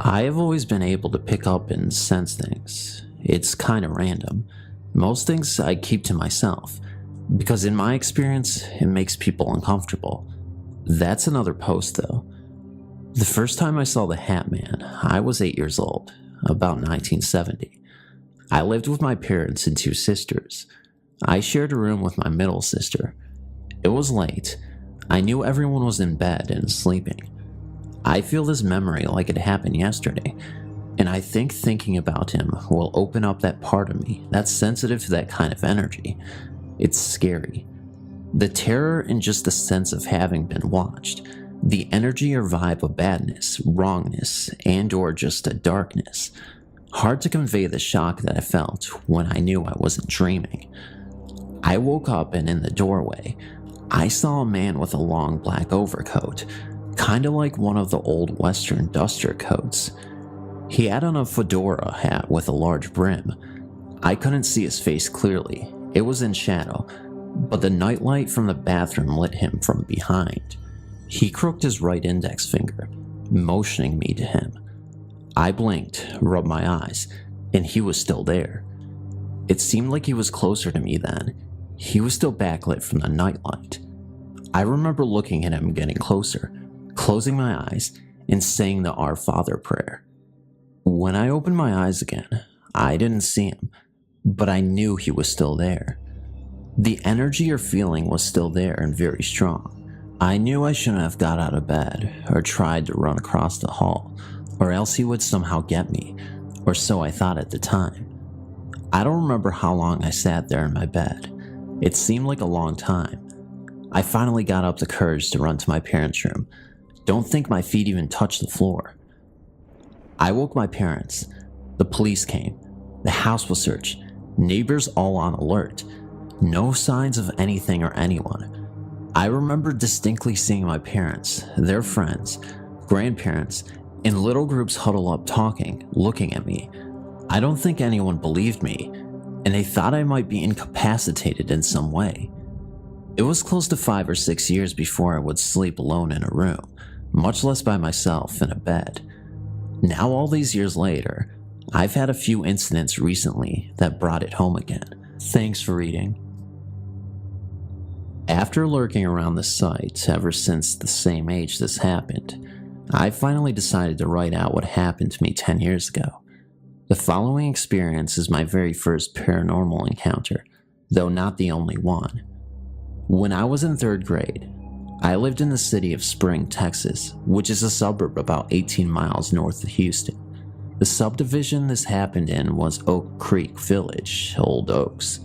I have always been able to pick up and sense things. It's kind of random. Most things I keep to myself, because in my experience, it makes people uncomfortable. That's another post though. The first time I saw the Hat Man, I was 8 years old, about 1970. I lived with my parents and 2 sisters. I shared a room with my middle sister. It was late. I knew everyone was in bed and sleeping. I feel this memory like it happened yesterday, and I think thinking about him will open up that part of me that's sensitive to that kind of energy. It's scary. The terror and just the sense of having been watched. The energy or vibe of badness, wrongness, and or just a darkness. Hard to convey the shock that I felt when I knew I wasn't dreaming. I woke up and in the doorway, I saw a man with a long black overcoat, kinda like one of the old Western duster coats. He had on a fedora hat with a large brim. I couldn't see his face clearly, it was in shadow, but the nightlight from the bathroom lit him from behind. He crooked his right index finger, motioning me to him. I blinked, rubbed my eyes, and he was still there. It seemed like he was closer to me then. He was still backlit from the nightlight. I remember looking at him getting closer, closing my eyes, and saying the Our Father prayer. When I opened my eyes again, I didn't see him, but I knew he was still there. The energy or feeling was still there and very strong. I knew I shouldn't have got out of bed or tried to run across the hall, or else he would somehow get me, or so I thought at the time. I don't remember how long I sat there in my bed. It seemed like a long time. I finally got up the courage to run to my parents' room. Don't think my feet even touched the floor. I woke my parents. The police came. The house was searched. Neighbors all on alert. No signs of anything or anyone. I remember distinctly seeing my parents, their friends, grandparents, in little groups huddle up talking, looking at me. I don't think anyone believed me, and they thought I might be incapacitated in some way. It was close to 5 or 6 years before I would sleep alone in a room, much less by myself in a bed. Now all these years later, I've had a few incidents recently that brought it home again. Thanks for reading. After lurking around the site ever since the same age this happened, I finally decided to write out what happened to me 10 years ago. The following experience is my very first paranormal encounter, though not the only one. When I was in 3rd grade, I lived in the city of Spring, Texas, which is a suburb about 18 miles north of Houston. The subdivision this happened in was Oak Creek Village, Old Oaks.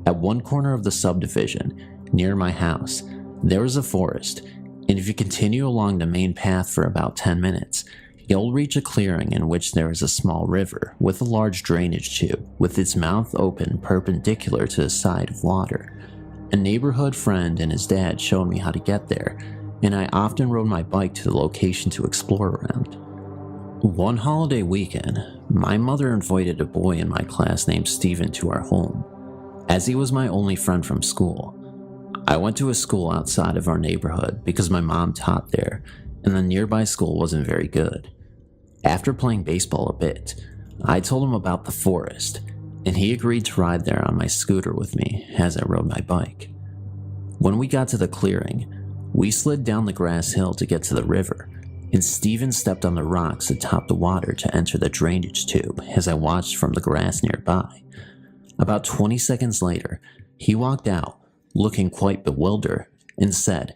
At one corner of the subdivision, near my house, there is a forest, and if you continue along the main path for about 10 minutes, you'll reach a clearing in which there is a small river with a large drainage tube with its mouth open perpendicular to the side of water. A neighborhood friend and his dad showed me how to get there, and I often rode my bike to the location to explore around. One holiday weekend, my mother invited a boy in my class named Steven to our home, as he was my only friend from school. I went to a school outside of our neighborhood because my mom taught there, and the nearby school wasn't very good. After playing baseball a bit, I told him about the forest, and he agreed to ride there on my scooter with me as I rode my bike. When we got to the clearing, we slid down the grass hill to get to the river, and Steven stepped on the rocks atop the water to enter the drainage tube as I watched from the grass nearby. About 20 seconds later, he walked out, looking quite bewildered, and said,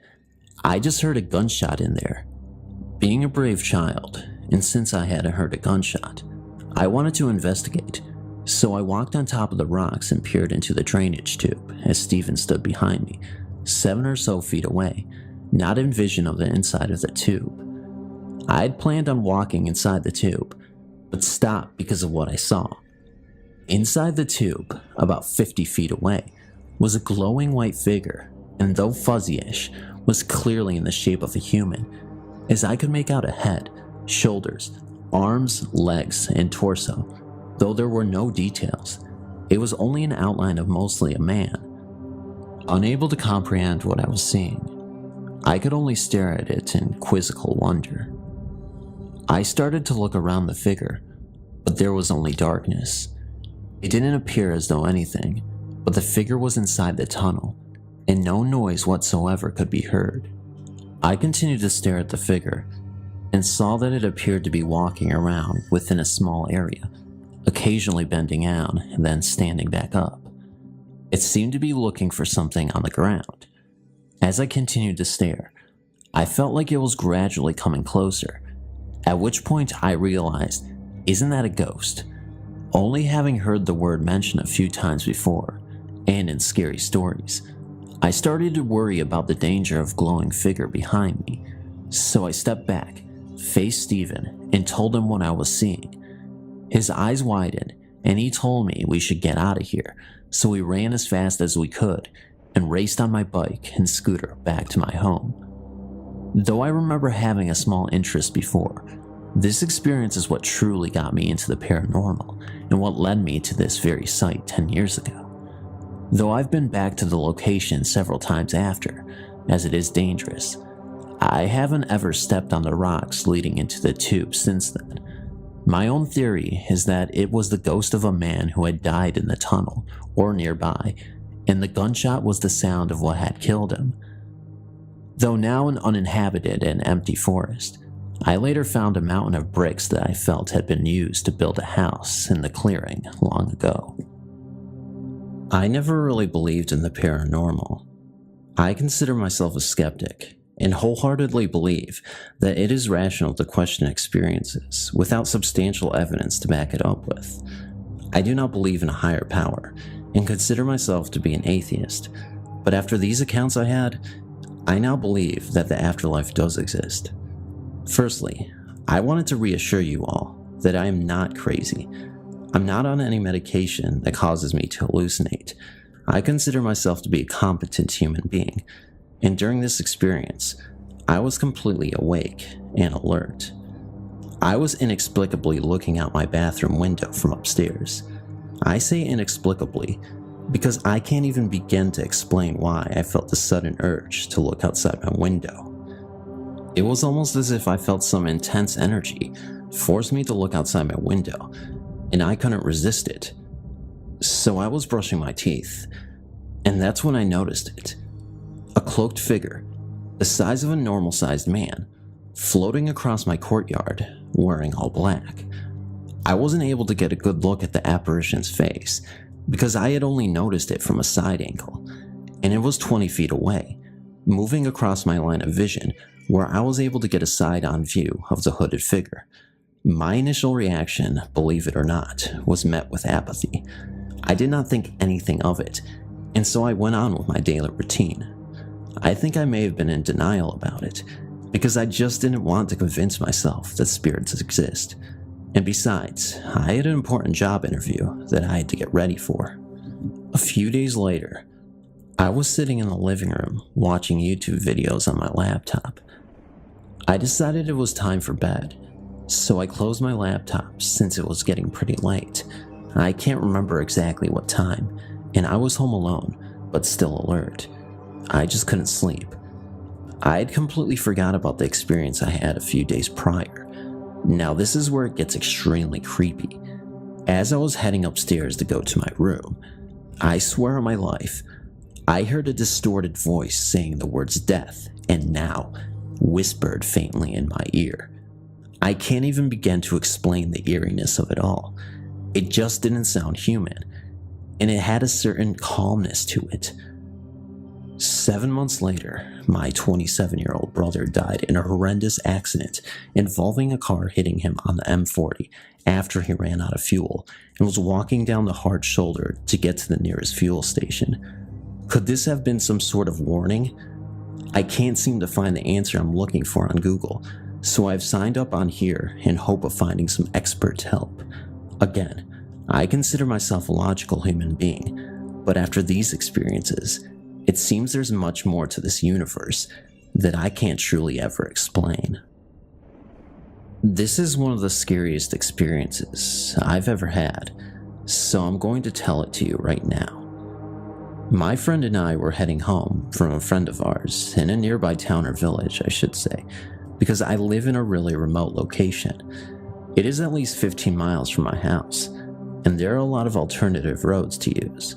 "I just heard a gunshot in there." Being a brave child, and since I hadn't heard a gunshot, I wanted to investigate, so I walked on top of the rocks and peered into the drainage tube as Steven stood behind me, 7 or so feet away, not in vision of the inside of the tube. I had planned on walking inside the tube, but stopped because of what I saw. Inside the tube, about 50 feet away, was a glowing white figure, and though fuzzy-ish, was clearly in the shape of a human, as I could make out a head, shoulders, arms, legs, and torso, though there were no details. It was only an outline of mostly a man. Unable to comprehend what I was seeing, I could only stare at it in quizzical wonder. I started to look around the figure, but there was only darkness. It didn't appear as though anything, but the figure was inside the tunnel, and no noise whatsoever could be heard. I continued to stare at the figure, and saw that it appeared to be walking around within a small area, occasionally bending down and then standing back up. It seemed to be looking for something on the ground. As I continued to stare, I felt like it was gradually coming closer, at which point I realized, isn't that a ghost? Only having heard the word mentioned a few times before, and in scary stories, I started to worry about the danger of glowing figure behind me, so I stepped back, faced Steven, and told him what I was seeing. His eyes widened, and he told me we should get out of here, so we ran as fast as we could and raced on my bike and scooter back to my home. Though I remember having a small interest before, this experience is what truly got me into the paranormal and what led me to this very site 10 years ago. Though I've been back to the location several times after, as it is dangerous, I haven't ever stepped on the rocks leading into the tube since then. My own theory is that it was the ghost of a man who had died in the tunnel or nearby, and the gunshot was the sound of what had killed him. Though now an uninhabited and empty forest, I later found a mountain of bricks that I felt had been used to build a house in the clearing long ago. I never really believed in the paranormal. I consider myself a skeptic and wholeheartedly believe that it is rational to question experiences without substantial evidence to back it up with. I do not believe in a higher power and consider myself to be an atheist, but after these accounts I had, I now believe that the afterlife does exist. Firstly, I wanted to reassure you all that I am not crazy. I'm not on any medication that causes me to hallucinate. I consider myself to be a competent human being, and during this experience, I was completely awake and alert. I was inexplicably looking out my bathroom window from upstairs. I say inexplicably because I can't even begin to explain why I felt the sudden urge to look outside my window. It was almost as if I felt some intense energy force me to look outside my window, and I couldn't resist it. So I was brushing my teeth, and that's when I noticed it. A cloaked figure, the size of a normal-sized man, floating across my courtyard, wearing all black. I wasn't able to get a good look at the apparition's face, because I had only noticed it from a side angle, and it was 20 feet away, moving across my line of vision where I was able to get a side-on view of the hooded figure. My initial reaction, believe it or not, was met with apathy. I did not think anything of it, and so I went on with my daily routine. I think I may have been in denial about it, because I just didn't want to convince myself that spirits exist. And besides, I had an important job interview that I had to get ready for. A few days later, I was sitting in the living room watching YouTube videos on my laptop. I decided it was time for bed, so I closed my laptop since it was getting pretty late. I can't remember exactly what time, and I was home alone, but still alert. I just couldn't sleep. I had completely forgot about the experience I had a few days prior. Now this is where it gets extremely creepy. As I was heading upstairs to go to my room, I swear on my life, I heard a distorted voice saying the words death and now, whispered faintly in my ear. I can't even begin to explain the eeriness of it all. It just didn't sound human, and it had a certain calmness to it. 7 months later, my 27-year-old brother died in a horrendous accident involving a car hitting him on the M40 after he ran out of fuel and was walking down the hard shoulder to get to the nearest fuel station. Could this have been some sort of warning? I can't seem to find the answer I'm looking for on Google, so I've signed up on here in hope of finding some expert help. Again, I consider myself a logical human being, but after these experiences, it seems there's much more to this universe that I can't truly ever explain. This is one of the scariest experiences I've ever had, so I'm going to tell it to you right now. My friend and I were heading home from a friend of ours in a nearby town or village, I should say, because I live in a really remote location. It is at least 15 miles from my house, and there are a lot of alternative roads to use.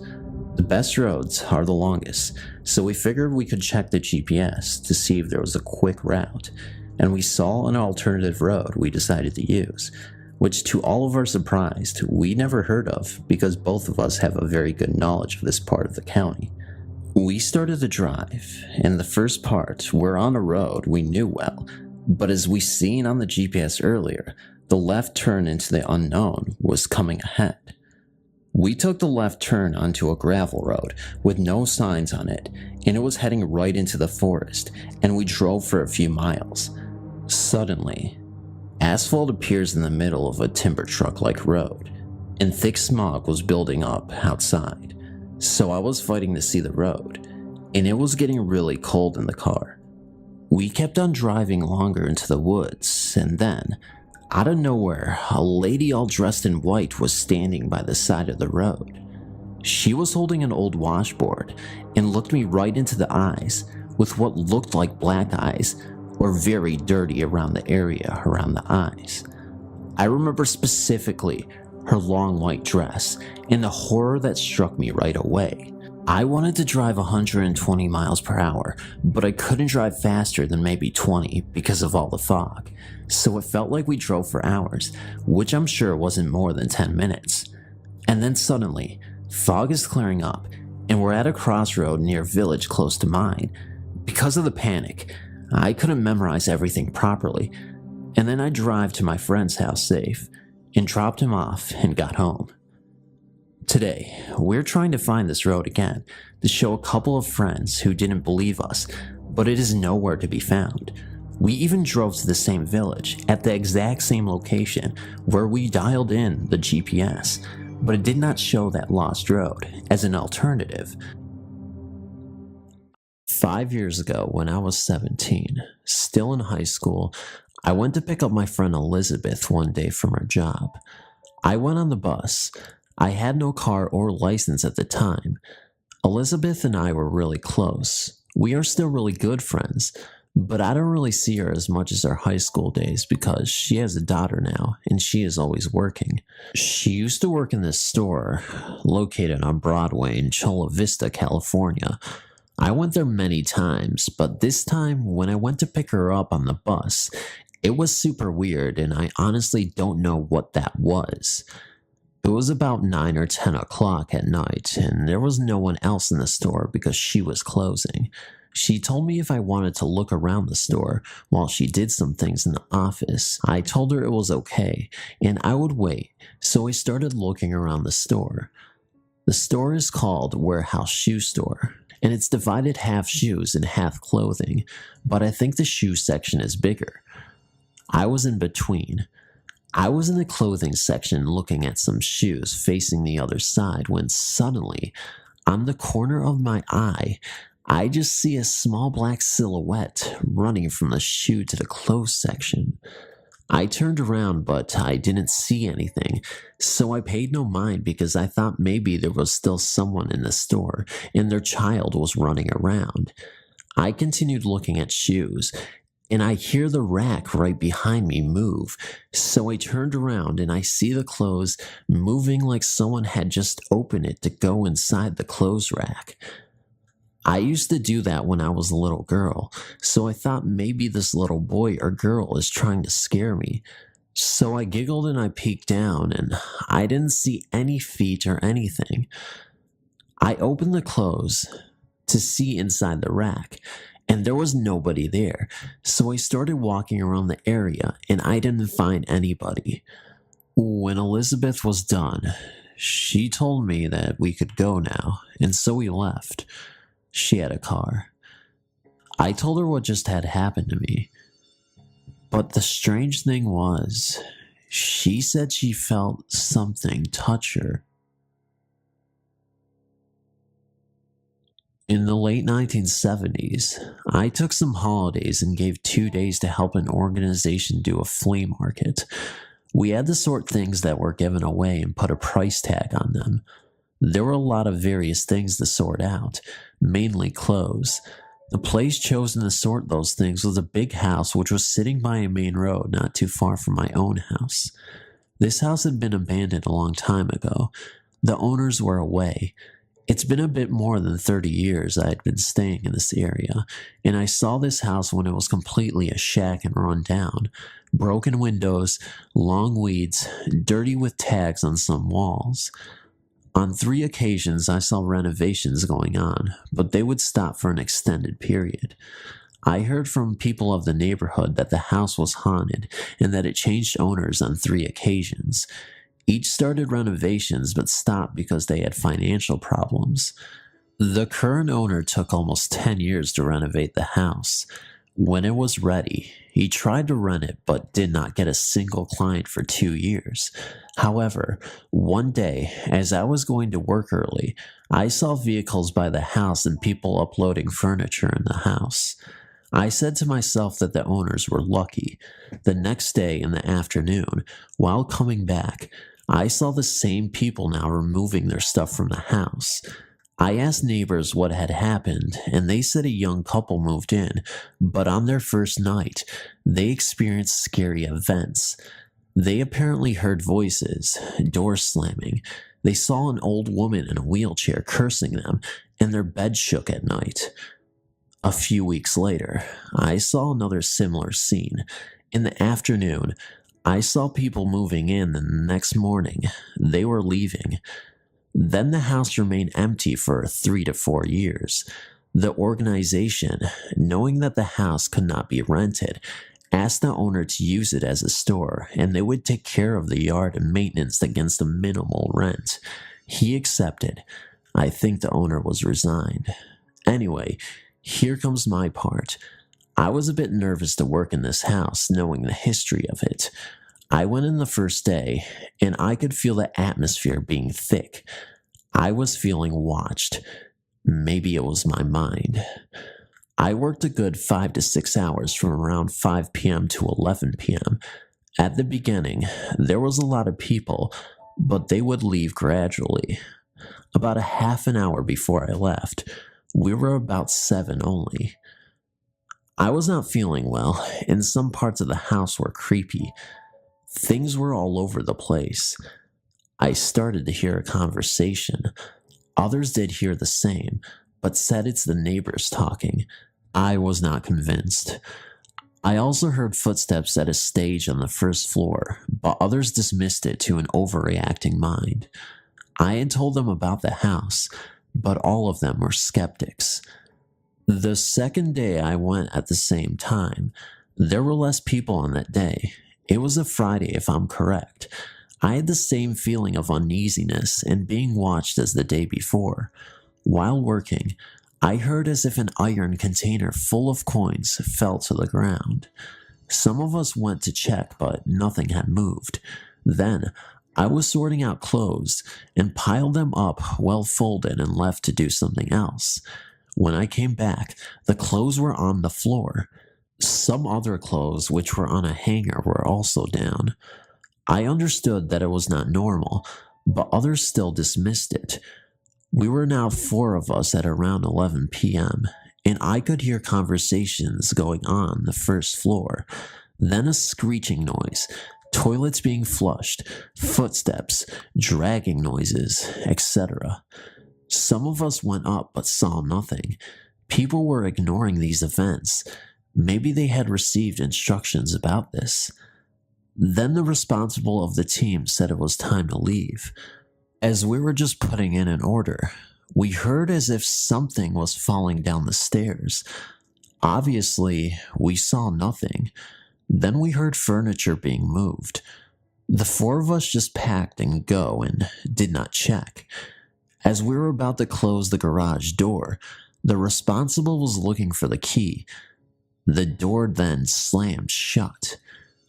The best roads are the longest, so we figured we could check the GPS to see if there was a quick route, and we saw an alternative road we decided to use, which to all of our surprise, we never heard of because both of us have a very good knowledge of this part of the county. We started the drive, and the first part, we're on a road we knew well, but as we seen on the GPS earlier, the left turn into the unknown was coming ahead. We took the left turn onto a gravel road with no signs on it, and it was heading right into the forest, and we drove for a few miles. Suddenly, asphalt appears in the middle of a timber truck-like road, and thick smog was building up outside, so I was fighting to see the road, and it was getting really cold in the car. We kept on driving longer into the woods, and then, out of nowhere, a lady all dressed in white was standing by the side of the road. She was holding an old washboard and looked me right into the eyes with what looked like black eyes or very dirty around the area around the eyes. I remember specifically her long white dress and the horror that struck me right away. I wanted to drive 120 miles per hour, but I couldn't drive faster than maybe 20 because of all the fog, so it felt like we drove for hours, which I'm sure wasn't more than 10 minutes. And then suddenly, fog is clearing up, and we're at a crossroad near a village close to mine. Because of the panic, I couldn't memorize everything properly, and then I drive to my friend's house safe, and dropped him off and got home. Today, we're trying to find this road again to show a couple of friends who didn't believe us, but it is nowhere to be found. We even drove to the same village at the exact same location where we dialed in the GPS, but it did not show that lost road as an alternative. 5 years ago, when I was 17, still in high school, I went to pick up my friend Elizabeth one day from her job. I went on the bus. I had no car or license at the time. Elizabeth and I were really close. We are still really good friends, but I don't really see her as much as our high school days because she has a daughter now and she is always working. She used to work in this store located on Broadway in Chula Vista, California. I went there many times, but this time when I went to pick her up on the bus, it was super weird and I honestly don't know what that was. It was about 9 or 10 o'clock at night, and there was no one else in the store because she was closing. She told me if I wanted to look around the store while she did some things in the office. I told her it was okay, and I would wait, so I started looking around the store. The store is called Warehouse Shoe Store, and it's divided half shoes and half clothing, but I think the shoe section is bigger. I was in between. I was in the clothing section looking at some shoes facing the other side when suddenly, on the corner of my eye, I just see a small black silhouette running from the shoe to the clothes section. I turned around, but I didn't see anything, so I paid no mind because I thought maybe there was still someone in the store and their child was running around. I continued looking at shoes, and I hear the rack right behind me move, so I turned around and I see the clothes moving like someone had just opened it to go inside the clothes rack. I used to do that when I was a little girl, so I thought maybe this little boy or girl is trying to scare me. So I giggled and I peeked down, and I didn't see any feet or anything. I opened the clothes to see inside the rack, and there was nobody there, so I started walking around the area, and I didn't find anybody. When Elizabeth was done, she told me that we could go now, and so we left. She had a car. I told her what just had happened to me, but the strange thing was, she said she felt something touch her. In the late 1970s, I took some holidays and gave 2 days to help an organization do a flea market. We had to sort things that were given away and put a price tag on them. There were a lot of various things to sort out, mainly clothes. The place chosen to sort those things was a big house which was sitting by a main road not too far from my own house. This house had been abandoned a long time ago. The owners were away. It's been a bit more than 30 years I had been staying in this area, and I saw this house when it was completely a shack and run down. Broken windows, long weeds, dirty with tags on some walls. On 3 occasions, I saw renovations going on, but they would stop for an extended period. I heard from people of the neighborhood that the house was haunted and that it changed owners on 3 occasions. Each started renovations but stopped because they had financial problems. The current owner took almost 10 years to renovate the house. When it was ready, he tried to rent it but did not get a single client for 2 years. However, one day, as I was going to work early, I saw vehicles by the house and people uploading furniture in the house. I said to myself that the owners were lucky. The next day in the afternoon, while coming back, I saw the same people now removing their stuff from the house. I asked neighbors what had happened, and they said a young couple moved in, but on their first night, they experienced scary events. They apparently heard voices, doors slamming. They saw an old woman in a wheelchair cursing them, and their bed shook at night. A few weeks later, I saw another similar scene. In the afternoon, I saw people moving in, and the next morning, they were leaving. Then the house remained empty for 3 to 4 years. The organization, knowing that the house could not be rented, asked the owner to use it as a store, and they would take care of the yard and maintenance against a minimal rent. He accepted. I think the owner was resigned. Anyway, here comes my part. I was a bit nervous to work in this house, knowing the history of it. I went in the first day, and I could feel the atmosphere being thick. I was feeling watched. Maybe it was my mind. I worked a good 5 to 6 hours from around 5 p.m. to 11 p.m. At the beginning, there was a lot of people, but they would leave gradually. About a half an hour before I left, we were about 7 only. I was not feeling well, and some parts of the house were creepy. Things were all over the place. I started to hear a conversation. Others did hear the same, but said it's the neighbors talking. I was not convinced. I also heard footsteps at a stage on the first floor, but others dismissed it to an overreacting mind. I had told them about the house, but all of them were skeptics. The second day I went at the same time. There were less people on that day. It was a Friday, if I'm correct. I had the same feeling of uneasiness and being watched as the day before. While working, I heard as if an iron container full of coins fell to the ground. Some of us went to check, but nothing had moved. Then, I was sorting out clothes and piled them up well folded and left to do something else. When I came back, the clothes were on the floor. Some other clothes, which were on a hanger, were also down. I understood that it was not normal, but others still dismissed it. We were now 4 of us at around 11 p.m., and I could hear conversations going on the first floor. Then a screeching noise, toilets being flushed, footsteps, dragging noises, etc. Some of us went up but saw nothing. People were ignoring these events. Maybe they had received instructions about this. Then the responsible of the team said it was time to leave. As we were just putting in an order, we heard as if something was falling down the stairs. Obviously, we saw nothing. Then we heard furniture being moved. The 4 of us just packed and go and did not check. As we were about to close the garage door, the responsible was looking for the key. The door then slammed shut.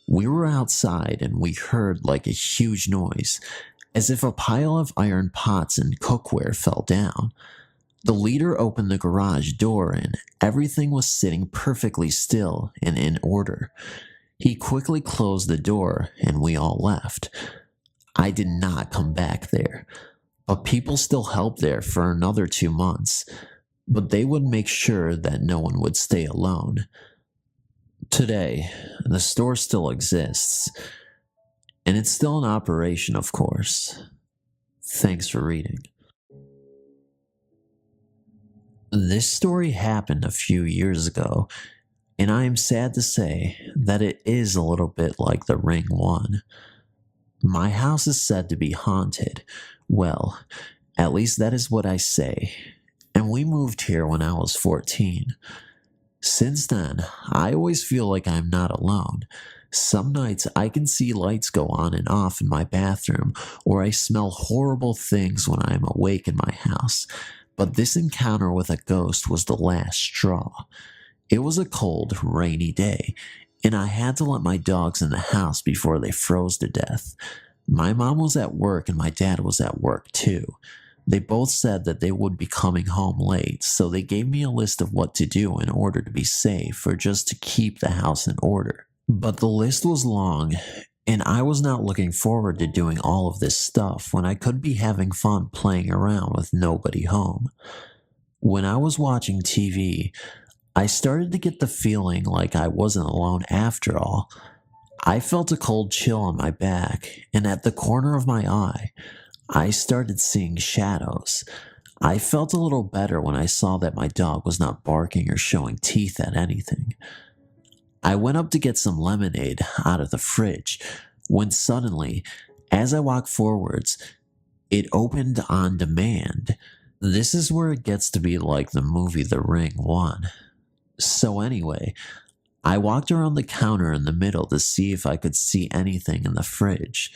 We were outside and we heard like a huge noise, as if a pile of iron pots and cookware fell down. The leader opened the garage door and everything was sitting perfectly still and in order. He quickly closed the door and we all left. I did not come back there. But people still helped there for another 2 months, but they would make sure that no one would stay alone. Today, the store still exists, and it's still in operation, of course. Thanks for reading. This story happened a few years ago, and I am sad to say that it is a little bit like the Ring one. My house is said to be haunted. Well, at least that is what I say. And we moved here when I was 14. Since then, I always feel like I'm not alone. Some nights I can see lights go on and off in my bathroom, or I smell horrible things when I am awake in my house. But this encounter with a ghost was the last straw. It was a cold, rainy day, and I had to let my dogs in the house before they froze to death. My mom was at work and my dad was at work too. They both said that they would be coming home late, so they gave me a list of what to do in order to be safe or just to keep the house in order. But the list was long, and I was not looking forward to doing all of this stuff when I could be having fun playing around with nobody home. When I was watching TV, I started to get the feeling like I wasn't alone after all. I felt a cold chill on my back, and at the corner of my eye, I started seeing shadows. I felt a little better when I saw that my dog was not barking or showing teeth at anything. I went up to get some lemonade out of the fridge, when suddenly, as I walked forwards, it opened on demand. This is where it gets to be like the movie The Ring 1. So anyway, I walked around the counter in the middle to see if I could see anything in the fridge.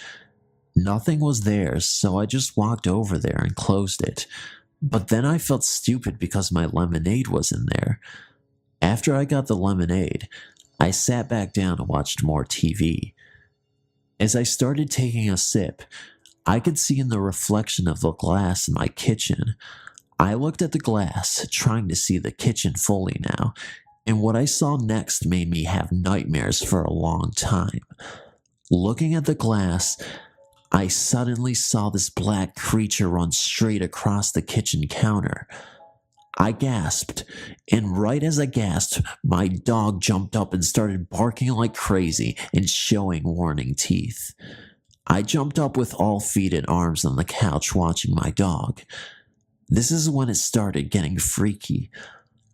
Nothing was there, so I just walked over there and closed it. But then I felt stupid because my lemonade was in there. After I got the lemonade, I sat back down and watched more TV. As I started taking a sip, I could see in the reflection of the glass in my kitchen. I looked at the glass, trying to see the kitchen fully now, and what I saw next made me have nightmares for a long time. Looking at the glass, I suddenly saw this black creature run straight across the kitchen counter. I gasped, and right as I gasped, my dog jumped up and started barking like crazy and showing warning teeth. I jumped up with all feet and arms on the couch watching my dog. This is when it started getting freaky.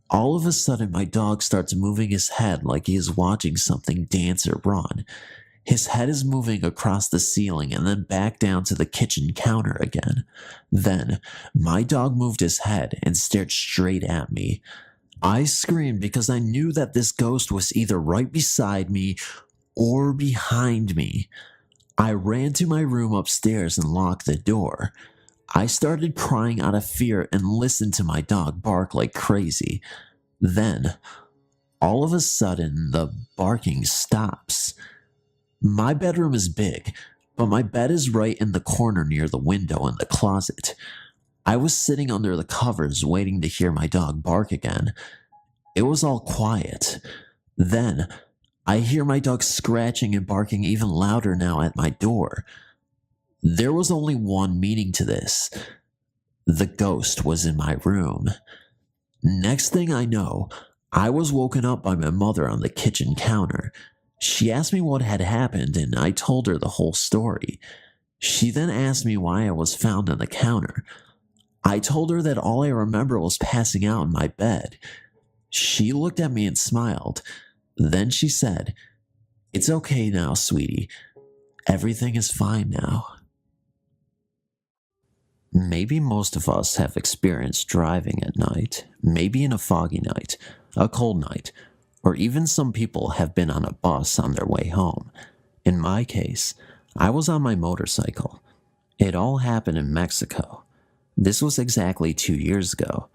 All of a sudden, my dog starts moving his head like he is watching something dance or run. His head is moving across the ceiling and then back down to the kitchen counter again. Then, my dog moved his head and stared straight at me. I screamed because I knew that this ghost was either right beside me or behind me. I ran to my room upstairs and locked the door. I started crying out of fear and listened to my dog bark like crazy. Then, all of a sudden, the barking stops. My bedroom is big, but my bed is right in the corner near the window in the closet. I was sitting under the covers waiting to hear my dog bark again. It was all quiet. Then, I hear my dog scratching and barking even louder now at my door. There was only one meaning to this. The ghost was in my room. Next thing I know, I was woken up by my mother on the kitchen counter. She asked me what had happened, and I told her the whole story. She then asked me why I was found on the counter. I told her that all I remember was passing out in my bed. She looked at me and smiled. Then she said, "It's okay now, sweetie. Everything is fine now." Maybe most of us have experienced driving at night, maybe in a foggy night, a cold night, or even some people have been on a bus on their way home. In my case, I was on my motorcycle. It all happened in Mexico. This was exactly 2 years ago.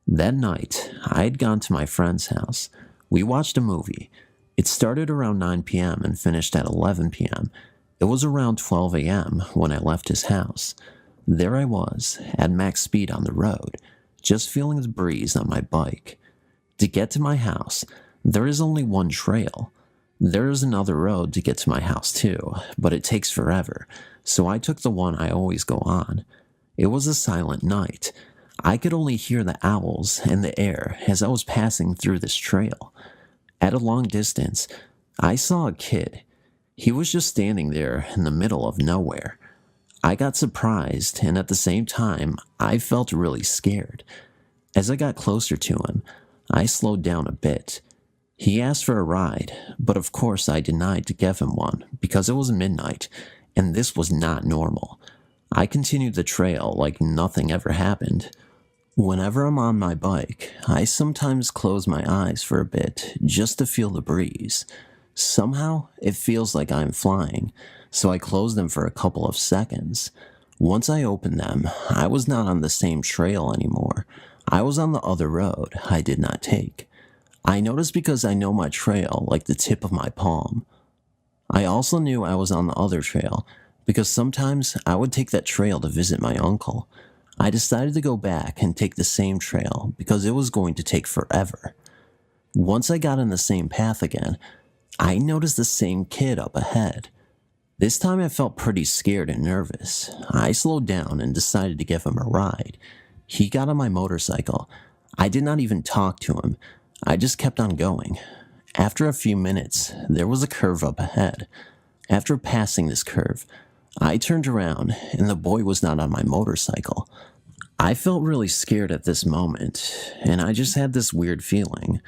That night, I had gone to my friend's house. We watched a movie. It started around 9 p.m. and finished at 11 p.m. It was around 12 a.m. when I left his house. There I was, at max speed on the road, just feeling the breeze on my bike. To get to my house, there is only one trail. There is another road to get to my house too, but it takes forever, so I took the one I always go on. It was a silent night. I could only hear the owls in the air as I was passing through this trail. At a long distance, I saw a kid. He was just standing there in the middle of nowhere. I got surprised, and at the same time, I felt really scared. As I got closer to him, I slowed down a bit. He asked for a ride, but of course I denied to give him one because it was midnight, and this was not normal. I continued the trail like nothing ever happened. Whenever I'm on my bike, I sometimes close my eyes for a bit just to feel the breeze. Somehow, it feels like I'm flying, so I close them for a couple of seconds. Once I opened them, I was not on the same trail anymore. I was on the other road I did not take. I noticed because I know my trail like the tip of my palm. I also knew I was on the other trail because sometimes I would take that trail to visit my uncle. I decided to go back and take the same trail because it was going to take forever. Once I got on the same path again, I noticed the same kid up ahead. This time I felt pretty scared and nervous. I slowed down and decided to give him a ride. He got on my motorcycle. I did not even talk to him. I just kept on going. After a few minutes, there was a curve up ahead. After passing this curve, I turned around and the boy was not on my motorcycle. I felt really scared at this moment, and I just had this weird feeling.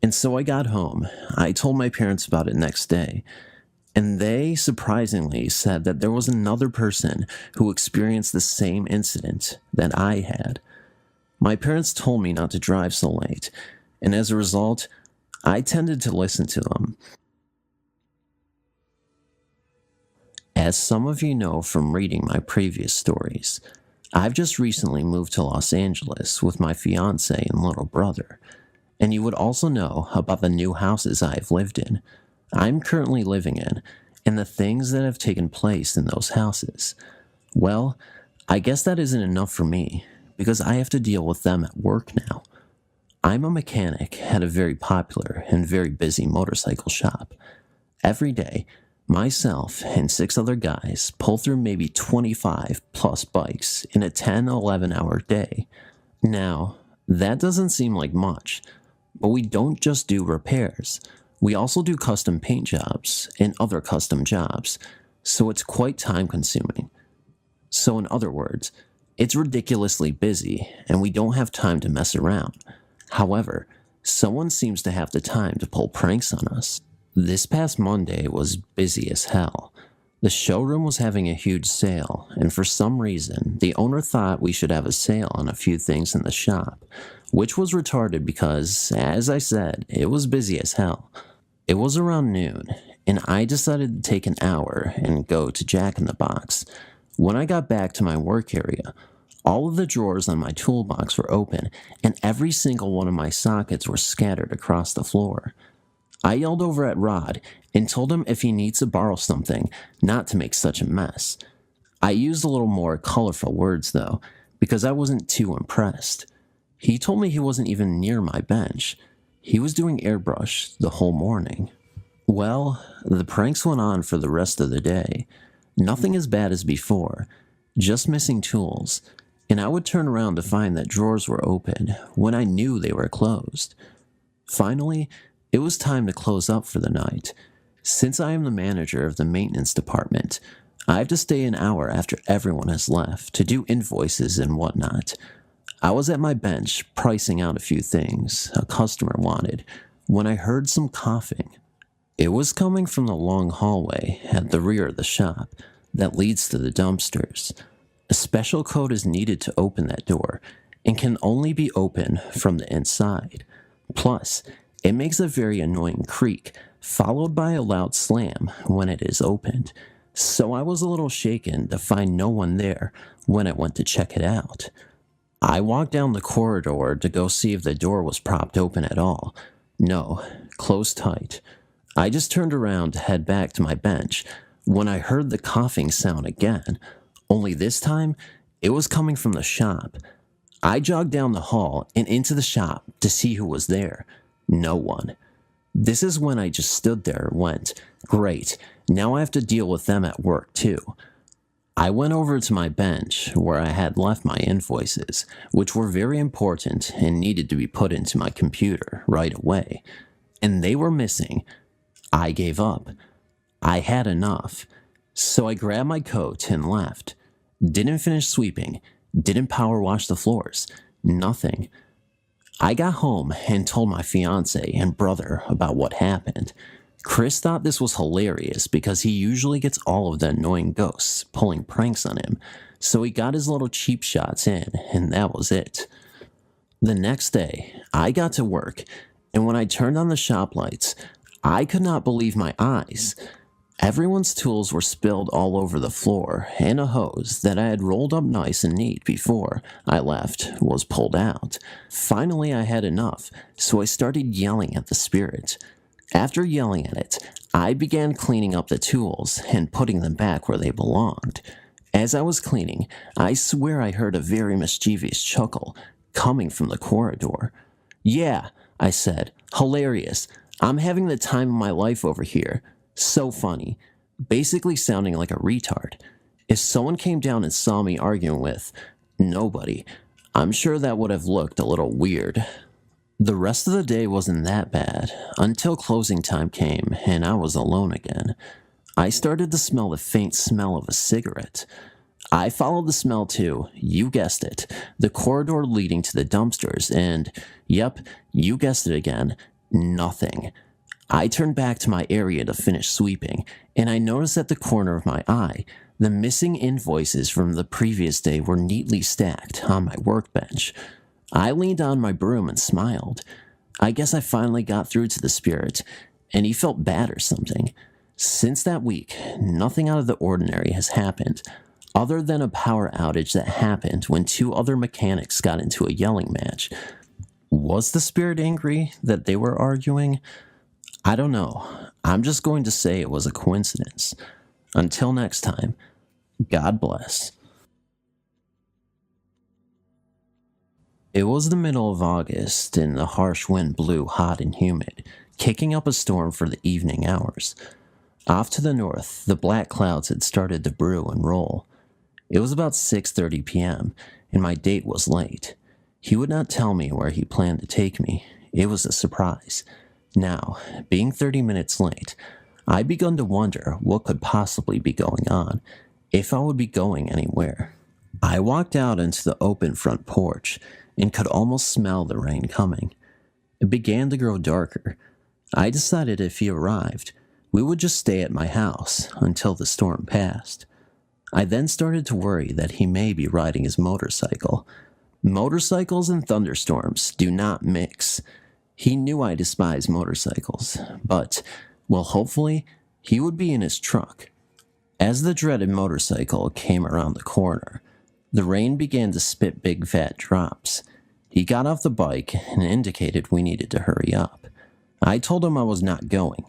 And so I got home. I told my parents about it next day, and they surprisingly said that there was another person who experienced the same incident that I had. My parents told me not to drive so late, and as a result, I tended to listen to them. As some of you know from reading my previous stories, I've just recently moved to Los Angeles with my fiance and little brother, and you would also know about the new houses I've lived in, I'm currently living in, and the things that have taken place in those houses. Well, I guess that isn't enough for me, because I have to deal with them at work now. I'm a mechanic at a very popular and very busy motorcycle shop. Every day, myself and 6 other guys pull through maybe 25 plus bikes in a 10-11 hour day. Now, that doesn't seem like much, but we don't just do repairs. We also do custom paint jobs and other custom jobs, so it's quite time consuming. So in other words, it's ridiculously busy and we don't have time to mess around. However, someone seems to have the time to pull pranks on us. This past Monday was busy as hell. The showroom was having a huge sale, and for some reason, the owner thought we should have a sale on a few things in the shop, which was retarded because, as I said, it was busy as hell. It was around noon, and I decided to take an hour and go to Jack in the Box. When I got back to my work area, all of the drawers on my toolbox were open, and every single one of my sockets were scattered across the floor. I yelled over at Rod and told him if he needs to borrow something, not to make such a mess. I used a little more colorful words, though, because I wasn't too impressed. He told me he wasn't even near my bench. He was doing airbrush the whole morning. Well, the pranks went on for the rest of the day. Nothing as bad as before, just missing tools, and I would turn around to find that drawers were open when I knew they were closed. Finally, it was time to close up for the night. Since I am the manager of the maintenance department, I have to stay an hour after everyone has left to do invoices and whatnot. I was at my bench pricing out a few things a customer wanted when I heard some coughing. It was coming from the long hallway at the rear of the shop that leads to the dumpsters. A special code is needed to open that door and can only be opened from the inside. Plus, it makes a very annoying creak, followed by a loud slam when it is opened. So I was a little shaken to find no one there when I went to check it out. I walked down the corridor to go see if the door was propped open at all. No, closed tight. I just turned around to head back to my bench when I heard the coughing sound again, only this time it was coming from the shop. I jogged down the hall and into the shop to see who was there. No one. This is when I just stood there and went, great, now I have to deal with them at work too. I went over to my bench where I had left my invoices, which were very important and needed to be put into my computer right away. And they were missing. I gave up. I had enough. So I grabbed my coat and left. Didn't finish sweeping. Didn't power wash the floors. Nothing. I got home and told my fiance and brother about what happened. Chris thought this was hilarious because he usually gets all of the annoying ghosts pulling pranks on him, so he got his little cheap shots in, and that was it. The next day, I got to work, and when I turned on the shop lights, I could not believe my eyes. Everyone's tools were spilled all over the floor, and a hose that I had rolled up nice and neat before I left was pulled out. Finally, I had enough, so I started yelling at the spirit. After yelling at it, I began cleaning up the tools and putting them back where they belonged. As I was cleaning, I swear I heard a very mischievous chuckle coming from the corridor. "Yeah," I said, "hilarious. I'm having the time of my life over here. So funny." Basically sounding like a retard. If someone came down and saw me arguing with nobody, I'm sure that would have looked a little weird. The rest of the day wasn't that bad, until closing time came and I was alone again. I started to smell the faint smell of a cigarette. I followed the smell to, you guessed it, the corridor leading to the dumpsters, and, yep, you guessed it again, nothing. I turned back to my area to finish sweeping, and I noticed at the corner of my eye, the missing invoices from the previous day were neatly stacked on my workbench. I leaned on my broom and smiled. I guess I finally got through to the spirit, and he felt bad or something. Since that week, nothing out of the ordinary has happened, other than a power outage that happened when two other mechanics got into a yelling match. Was the spirit angry that they were arguing? I don't know. I'm just going to say it was a coincidence. Until next time, God bless. It was the middle of August, and the harsh wind blew hot and humid, kicking up a storm for the evening hours. Off to the north, the black clouds had started to brew and roll. It was about 6:30 p.m., and my date was late. He would not tell me where he planned to take me. It was a surprise. Now, being 30 minutes late, I begun to wonder what could possibly be going on, if I would be going anywhere. I walked out into the open front porch and could almost smell the rain coming. It began to grow darker. I decided if he arrived, we would just stay at my house until the storm passed. I then started to worry that he may be riding his motorcycle. Motorcycles and thunderstorms do not mix. He knew I despise motorcycles, but, well, hopefully, he would be in his truck. As the dreaded motorcycle came around the corner, the rain began to spit big fat drops. He got off the bike and indicated we needed to hurry up. I told him I was not going.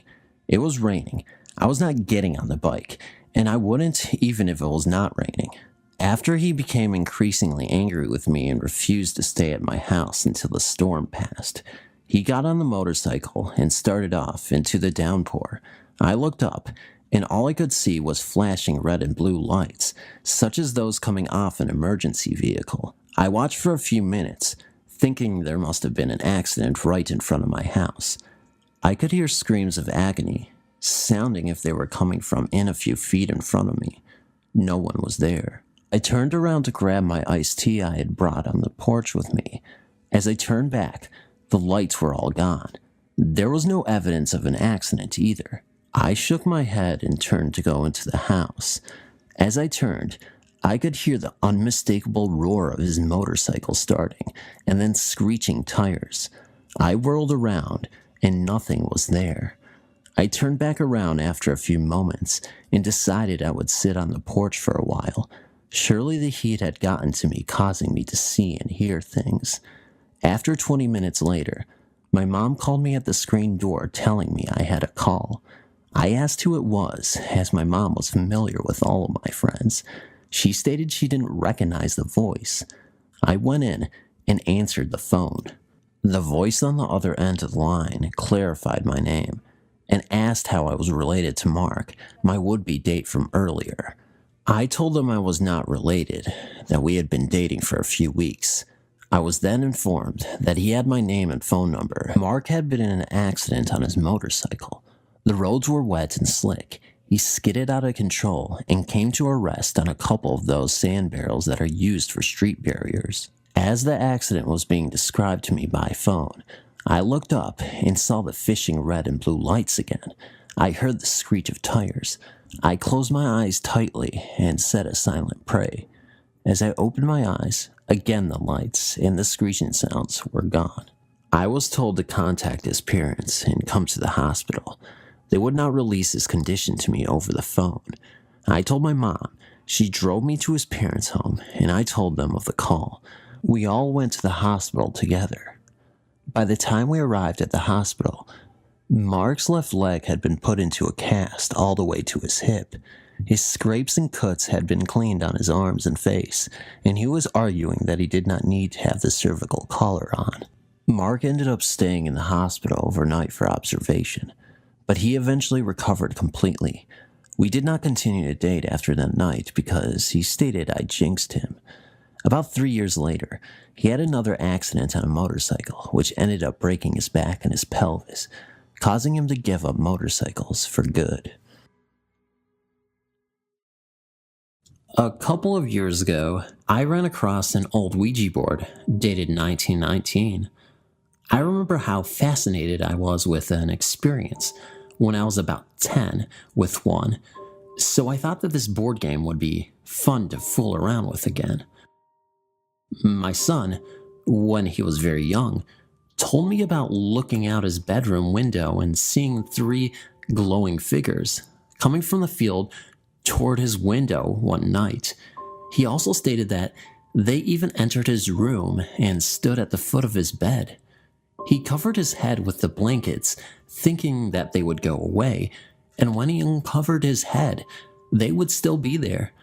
It was raining. I was not getting on the bike, and I wouldn't even if it was not raining. After he became increasingly angry with me and refused to stay at my house until the storm passed, he got on the motorcycle and started off into the downpour. I looked up, and all I could see was flashing red and blue lights, such as those coming off an emergency vehicle. I watched for a few minutes, thinking there must have been an accident right in front of my house. I could hear screams of agony, sounding if they were coming from a few feet in front of me. No one was there. I turned around to grab my iced tea I had brought on the porch with me. As I turned back, the lights were all gone. There was no evidence of an accident either. I shook my head and turned to go into the house. As I turned, I could hear the unmistakable roar of his motorcycle starting, and then screeching tires. I whirled around, and nothing was there. I turned back around after a few moments, and decided I would sit on the porch for a while. Surely the heat had gotten to me, causing me to see and hear things. After 20 minutes later, my mom called me at the screen door telling me I had a call. I asked who it was, as my mom was familiar with all of my friends. She stated she didn't recognize the voice. I went in and answered the phone. The voice on the other end of the line clarified my name and asked how I was related to Mark, my would-be date from earlier. I told them I was not related, that we had been dating for a few weeks. I was then informed that he had my name and phone number. Mark had been in an accident on his motorcycle. The roads were wet and slick. He skidded out of control and came to a rest on a couple of those sand barrels that are used for street barriers. As the accident was being described to me by phone, I looked up and saw the flashing red and blue lights again. I heard the screech of tires. I closed my eyes tightly and said a silent prayer. As I opened my eyes, again the lights and the screeching sounds were gone. I was told to contact his parents and come to the hospital. They would not release his condition to me over the phone. I told my mom. She drove me to his parents' home, and I told them of the call. We all went to the hospital together. By the time we arrived at the hospital, Mark's left leg had been put into a cast all the way to his hip. His scrapes and cuts had been cleaned on his arms and face, and he was arguing that he did not need to have the cervical collar on. Mark ended up staying in the hospital overnight for observation, but he eventually recovered completely. We did not continue to date after that night because he stated I jinxed him. About 3 years later, he had another accident on a motorcycle, which ended up breaking his back and his pelvis, causing him to give up motorcycles for good. A couple of years ago, I ran across an old Ouija board dated 1919. I remember how fascinated I was with an experience when I was about 10 with one, so I thought that this board game would be fun to fool around with again. My son, when he was very young, told me about looking out his bedroom window and seeing 3 glowing figures coming from the field toward his window one night. He also stated that they even entered his room and stood at the foot of his bed. He covered his head with the blankets, thinking that they would go away, and when he uncovered his head, they would still be there.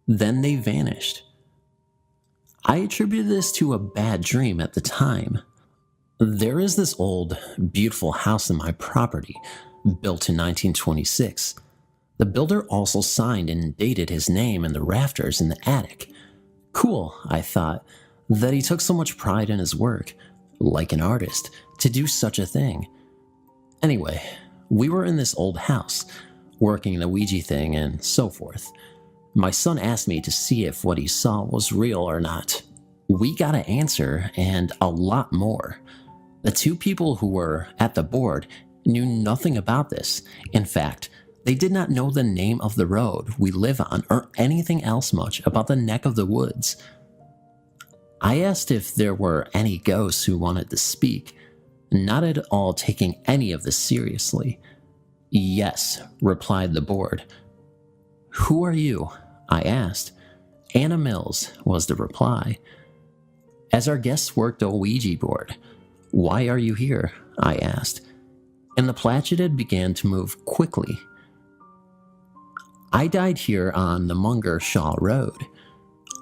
Then they vanished. I attributed this to a bad dream at the time. There is this old, beautiful house in my property, built in 1926. The builder also signed and dated his name in the rafters in the attic. Cool, I thought, that he took so much pride in his work, like an artist, to do such a thing. Anyway, we were in this old house, working the Ouija thing and so forth. My son asked me to see if what he saw was real or not. We got an answer and a lot more. The 2 people who were at the board knew nothing about this. In fact, they did not know the name of the road we live on or anything else much about the neck of the woods. I asked if there were any ghosts who wanted to speak, not at all taking any of this seriously. Yes, replied the board. Who are you? I asked. Anna Mills was the reply. As our guests worked a Ouija board, why are you here? I asked. And the Platchidid began to move quickly. I died here on the Munger Shaw Road.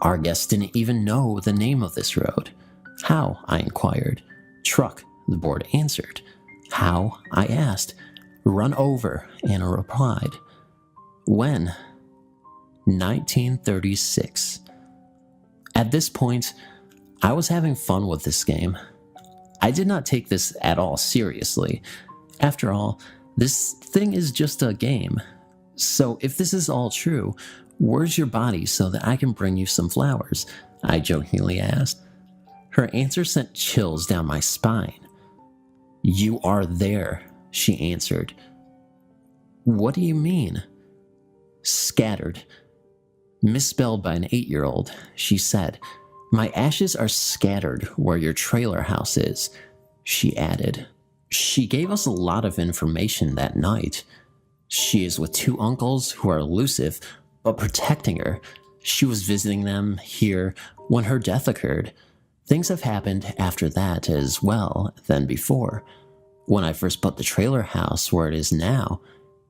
Our guests didn't even know the name of this road. How? I inquired. Truck, the board answered. How? I asked. Run over, Anna replied. When? 1936. At this point, I was having fun with this game. I did not take this at all seriously. After all, this thing is just a game. So if this is all true, where's your body so that I can bring you some flowers? I jokingly asked. Her answer sent chills down my spine. You are there, she answered. What do you mean? Scattered. Misspelled by an 8-year-old, she said. My ashes are scattered where your trailer house is, she added. She gave us a lot of information that night. She is with 2 uncles who are elusive, but protecting her. She was visiting them here when her death occurred. Things have happened after that as well than before. When I first put the trailer house where it is now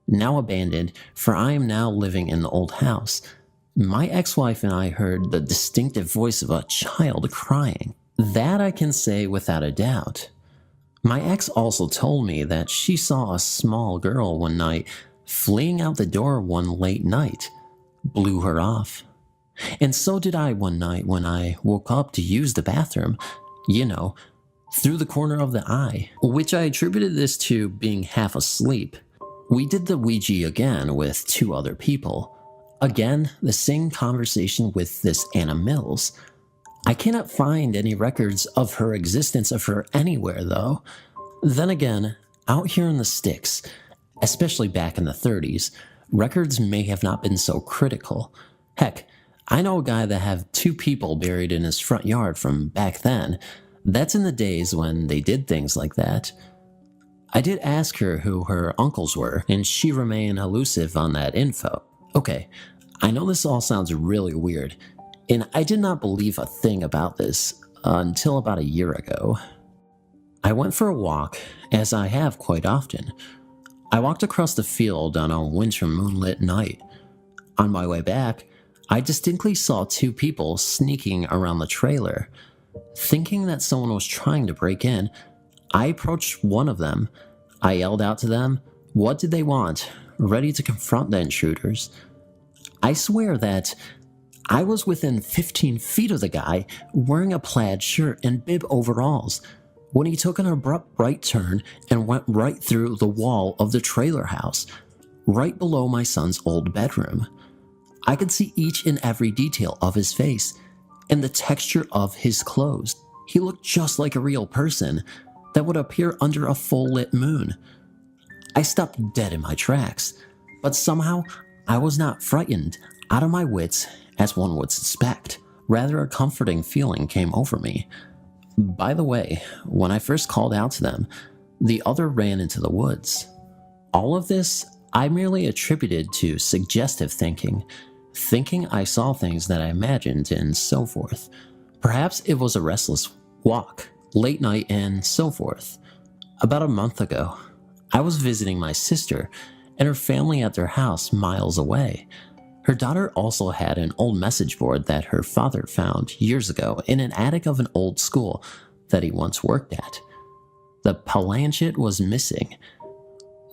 abandoned, for I am now living in the old house. My ex-wife and I heard the distinctive voice of a child crying. That I can say without a doubt. My ex also told me that she saw a small girl one night fleeing out the door one late night. blew her off. And so did I one night when I woke up to use the bathroom, you know, through the corner of the eye, which I attributed this to being half asleep. We did the Ouija again with 2 other people. Again, the same conversation with this Anna Mills. I cannot find any records of her existence of her anywhere though. Then again, out here in the sticks, especially back in the 30s, records may have not been so critical. Heck, I know a guy that had 2 people buried in his front yard from back then. That's in the days when they did things like that. I did ask her who her uncles were, and she remained elusive on that info. Okay, I know this all sounds really weird, and I did not believe a thing about this until about a year ago. I went for a walk, as I have quite often. I walked across the field on a winter moonlit night. On my way back, I distinctly saw 2 people sneaking around the trailer. Thinking that someone was trying to break in, I approached one of them. I yelled out to them, what did they want, ready to confront the intruders. I swear that I was within 15 feet of the guy wearing a plaid shirt and bib overalls when he took an abrupt right turn and went right through the wall of the trailer house, right below my son's old bedroom. I could see each and every detail of his face and the texture of his clothes. He looked just like a real person that would appear under a full-lit moon. I stopped dead in my tracks, but somehow I was not frightened out of my wits as one would suspect. Rather, a comforting feeling came over me. By the way, when I first called out to them, the other ran into the woods. All of this I merely attributed to suggestive thinking I saw things that I imagined and so forth. Perhaps it was a restless walk, late night and so forth. About a month ago, I was visiting my sister and her family at their house miles away. Her daughter also had an old message board that her father found years ago in an attic of an old school that he once worked at. The planchet was missing.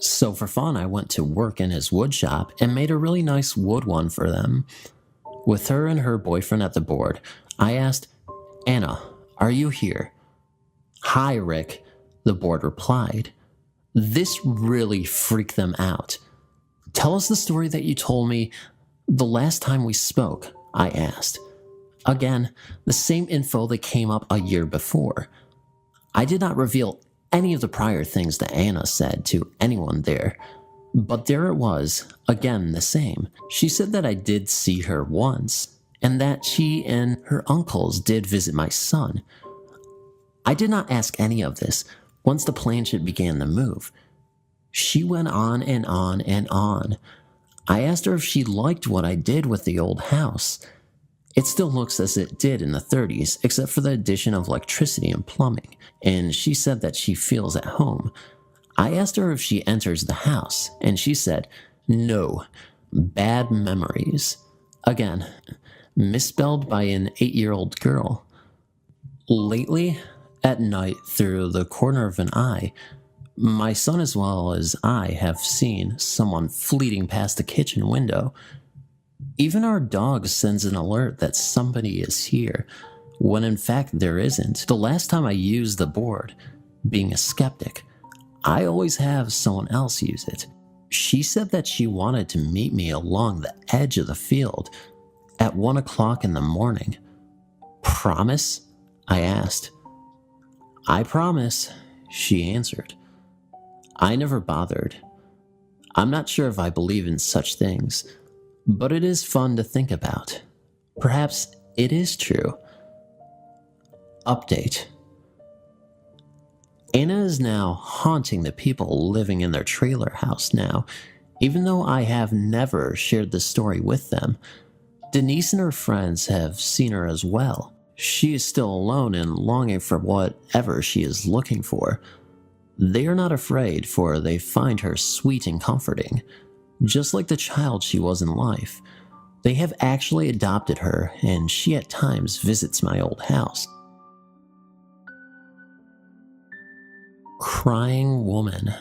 So for fun, I went to work in his wood shop and made a really nice wood one for them. With her and her boyfriend at the board, I asked, Anna, are you here? Hi, Rick, the board replied. This really freaked them out. Tell us the story that you told me the last time we spoke, I asked. Again, the same info that came up a year before. I did not reveal any of the prior things that Anna said to anyone there, but there it was, again the same. She said that I did see her once, and that she and her uncles did visit my son. I did not ask any of this once the planchet began to move. She went on and on and on. I asked her if she liked what I did with the old house. It still looks as it did in the 30s, except for the addition of electricity and plumbing, and she said that she feels at home. I asked her if she enters the house, and she said, no, bad memories. Again, misspelled by an 8-year-old girl. Lately, at night through the corner of an eye, my son as well as I have seen someone fleeting past the kitchen window. Even our dog sends an alert that somebody is here, when in fact there isn't. The last time I used the board, being a skeptic, I always have someone else use it. She said that she wanted to meet me along the edge of the field at 1 o'clock in the morning. Promise? I asked. I promise, she answered. I never bothered. I'm not sure if I believe in such things, but it is fun to think about. Perhaps it is true. Update. Anna is now haunting the people living in their trailer house now, even though I have never shared the story with them. Denise and her friends have seen her as well. She is still alone and longing for whatever she is looking for. They are not afraid, for they find her sweet and comforting. Just like the child she was in life, they have actually adopted her, and she at times visits my old house. Crying woman.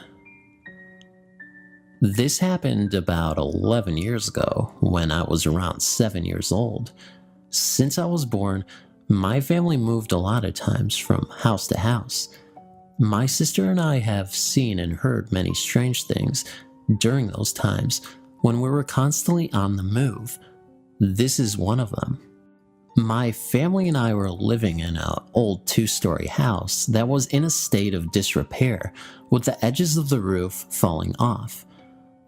This happened about 11 years ago when I was around 7 years old. Since I was born, my family moved a lot of times from house to house. My sister and I have seen and heard many strange things during those times when we were constantly on the move. This is one of them. My family and I were living in an old two-story house that was in a state of disrepair, with the edges of the roof falling off.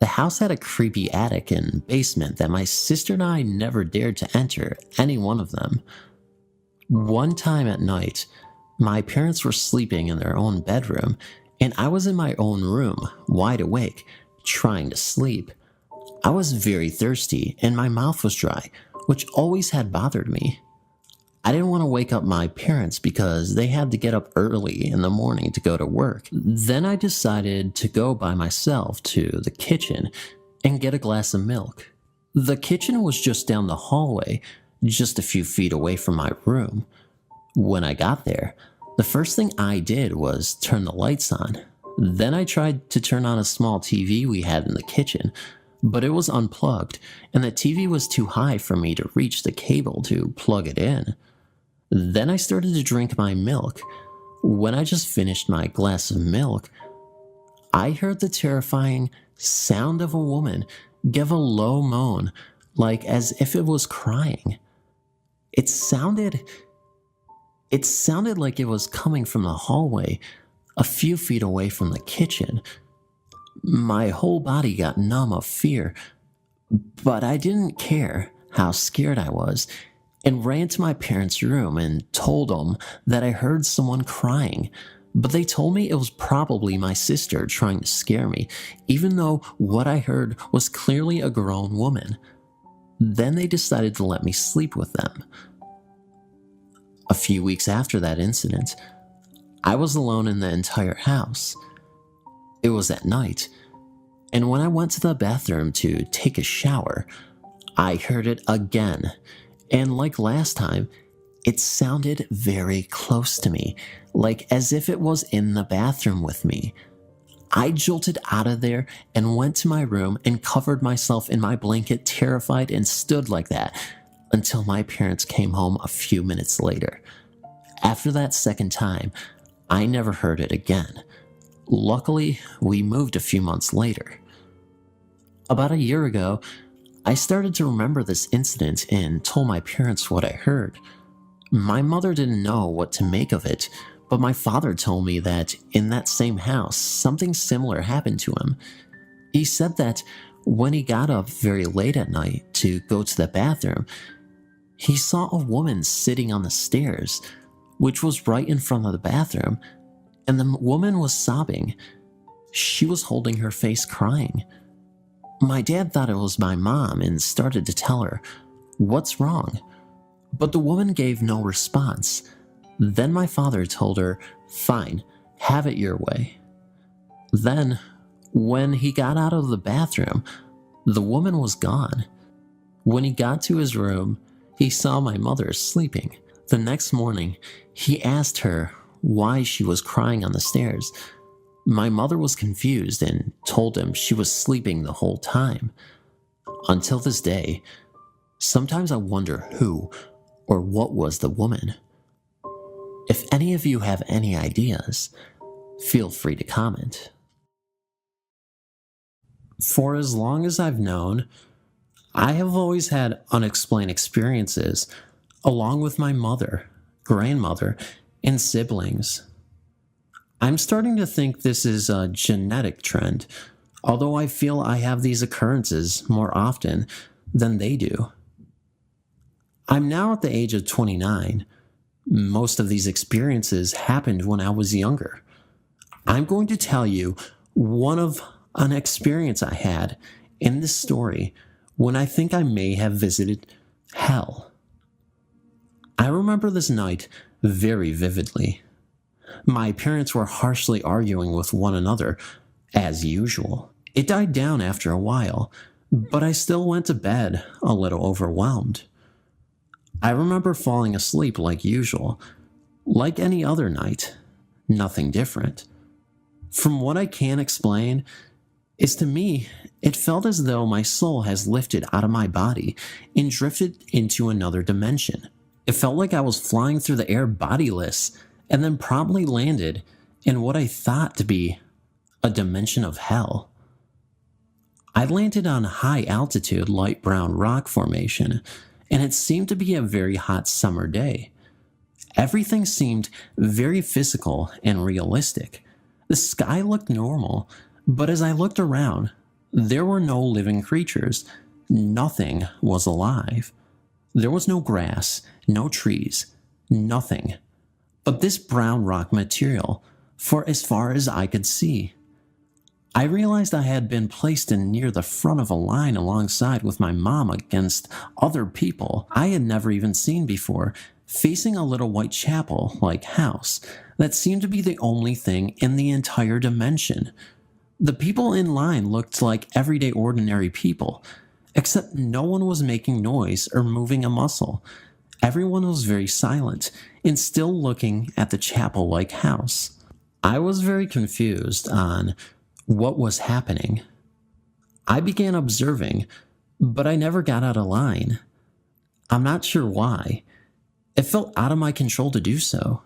The house had a creepy attic and basement that my sister and I never dared to enter any one of them. One time at night, my parents were sleeping in their own bedroom, and I was in my own room, wide awake, trying to sleep. I was very thirsty, and my mouth was dry, which always had bothered me. I didn't want to wake up my parents because they had to get up early in the morning to go to work. Then I decided to go by myself to the kitchen and get a glass of milk. The kitchen was just down the hallway, just a few feet away from my room. When I got there, the first thing I did was turn the lights on. Then I tried to turn on a small TV we had in the kitchen, but it was unplugged, and the TV was too high for me to reach the cable to plug it in. Then I started to drink my milk. When I just finished my glass of milk, I heard the terrifying sound of a woman give a low moan, like as if it was crying. It sounded like it was coming from the hallway, a few feet away from the kitchen. My whole body got numb of fear, but I didn't care how scared I was, and ran to my parents' room and told them that I heard someone crying, but they told me it was probably my sister trying to scare me, even though what I heard was clearly a grown woman. Then they decided to let me sleep with them. A few weeks after that incident, I was alone in the entire house. It was at night, and when I went to the bathroom to take a shower, I heard it again. And like last time, it sounded very close to me, like as if it was in the bathroom with me. I jolted out of there and went to my room and covered myself in my blanket, terrified, and stood like that until my parents came home a few minutes later. After that second time, I never heard it again. Luckily, we moved a few months later. About a year ago, I started to remember this incident and told my parents what I heard. My mother didn't know what to make of it, but my father told me that in that same house, something similar happened to him. He said that when he got up very late at night to go to the bathroom, he saw a woman sitting on the stairs, which was right in front of the bathroom, and the woman was sobbing. She was holding her face crying. My dad thought it was my mom and started to tell her, "What's wrong?" But the woman gave no response. Then my father told her, "Fine, have it your way." Then, when he got out of the bathroom, the woman was gone. When he got to his room, he saw my mother sleeping. The next morning, he asked her why she was crying on the stairs. My mother was confused and told him she was sleeping the whole time. Until this day, sometimes I wonder who or what was the woman. If any of you have any ideas, feel free to comment. For as long as I've known, I have always had unexplained experiences along with my mother, grandmother, and siblings. I'm starting to think this is a genetic trend, although I feel I have these occurrences more often than they do. I'm now at the age of 29. Most of these experiences happened when I was younger. I'm going to tell you an experience I had in this story when I think I may have visited hell. I remember this night very vividly. My parents were harshly arguing with one another, as usual. It died down after a while, but I still went to bed a little overwhelmed. I remember falling asleep like usual, like any other night, nothing different. From what I can explain, is to me, it felt as though my soul has lifted out of my body and drifted into another dimension. It felt like I was flying through the air bodiless and then promptly landed in what I thought to be a dimension of hell. I landed on high altitude light brown rock formation, and it seemed to be a very hot summer day. Everything seemed very physical and realistic. The sky looked normal, but as I looked around, there were no living creatures. Nothing was alive. There was no grass, no trees, nothing but this brown rock material for as far as I could see. I realized I had been placed in near the front of a line alongside with my mom against other people I had never even seen before, facing a little white chapel-like house that seemed to be the only thing in the entire dimension. The people in line looked like everyday ordinary people, except no one was making noise or moving a muscle. Everyone was very silent and still looking at the chapel-like house. I was very confused on what was happening. I began observing, but I never got out of line. I'm not sure why. It felt out of my control to do so.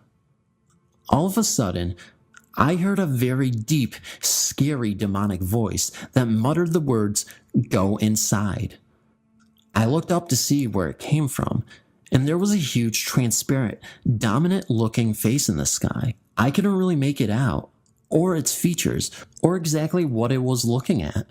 All of a sudden, I heard a very deep, scary demonic voice that muttered the words, "Go inside." I looked up to see where it came from, and there was a huge, transparent, dominant-looking face in the sky. I couldn't really make it out, or its features, or exactly what it was looking at.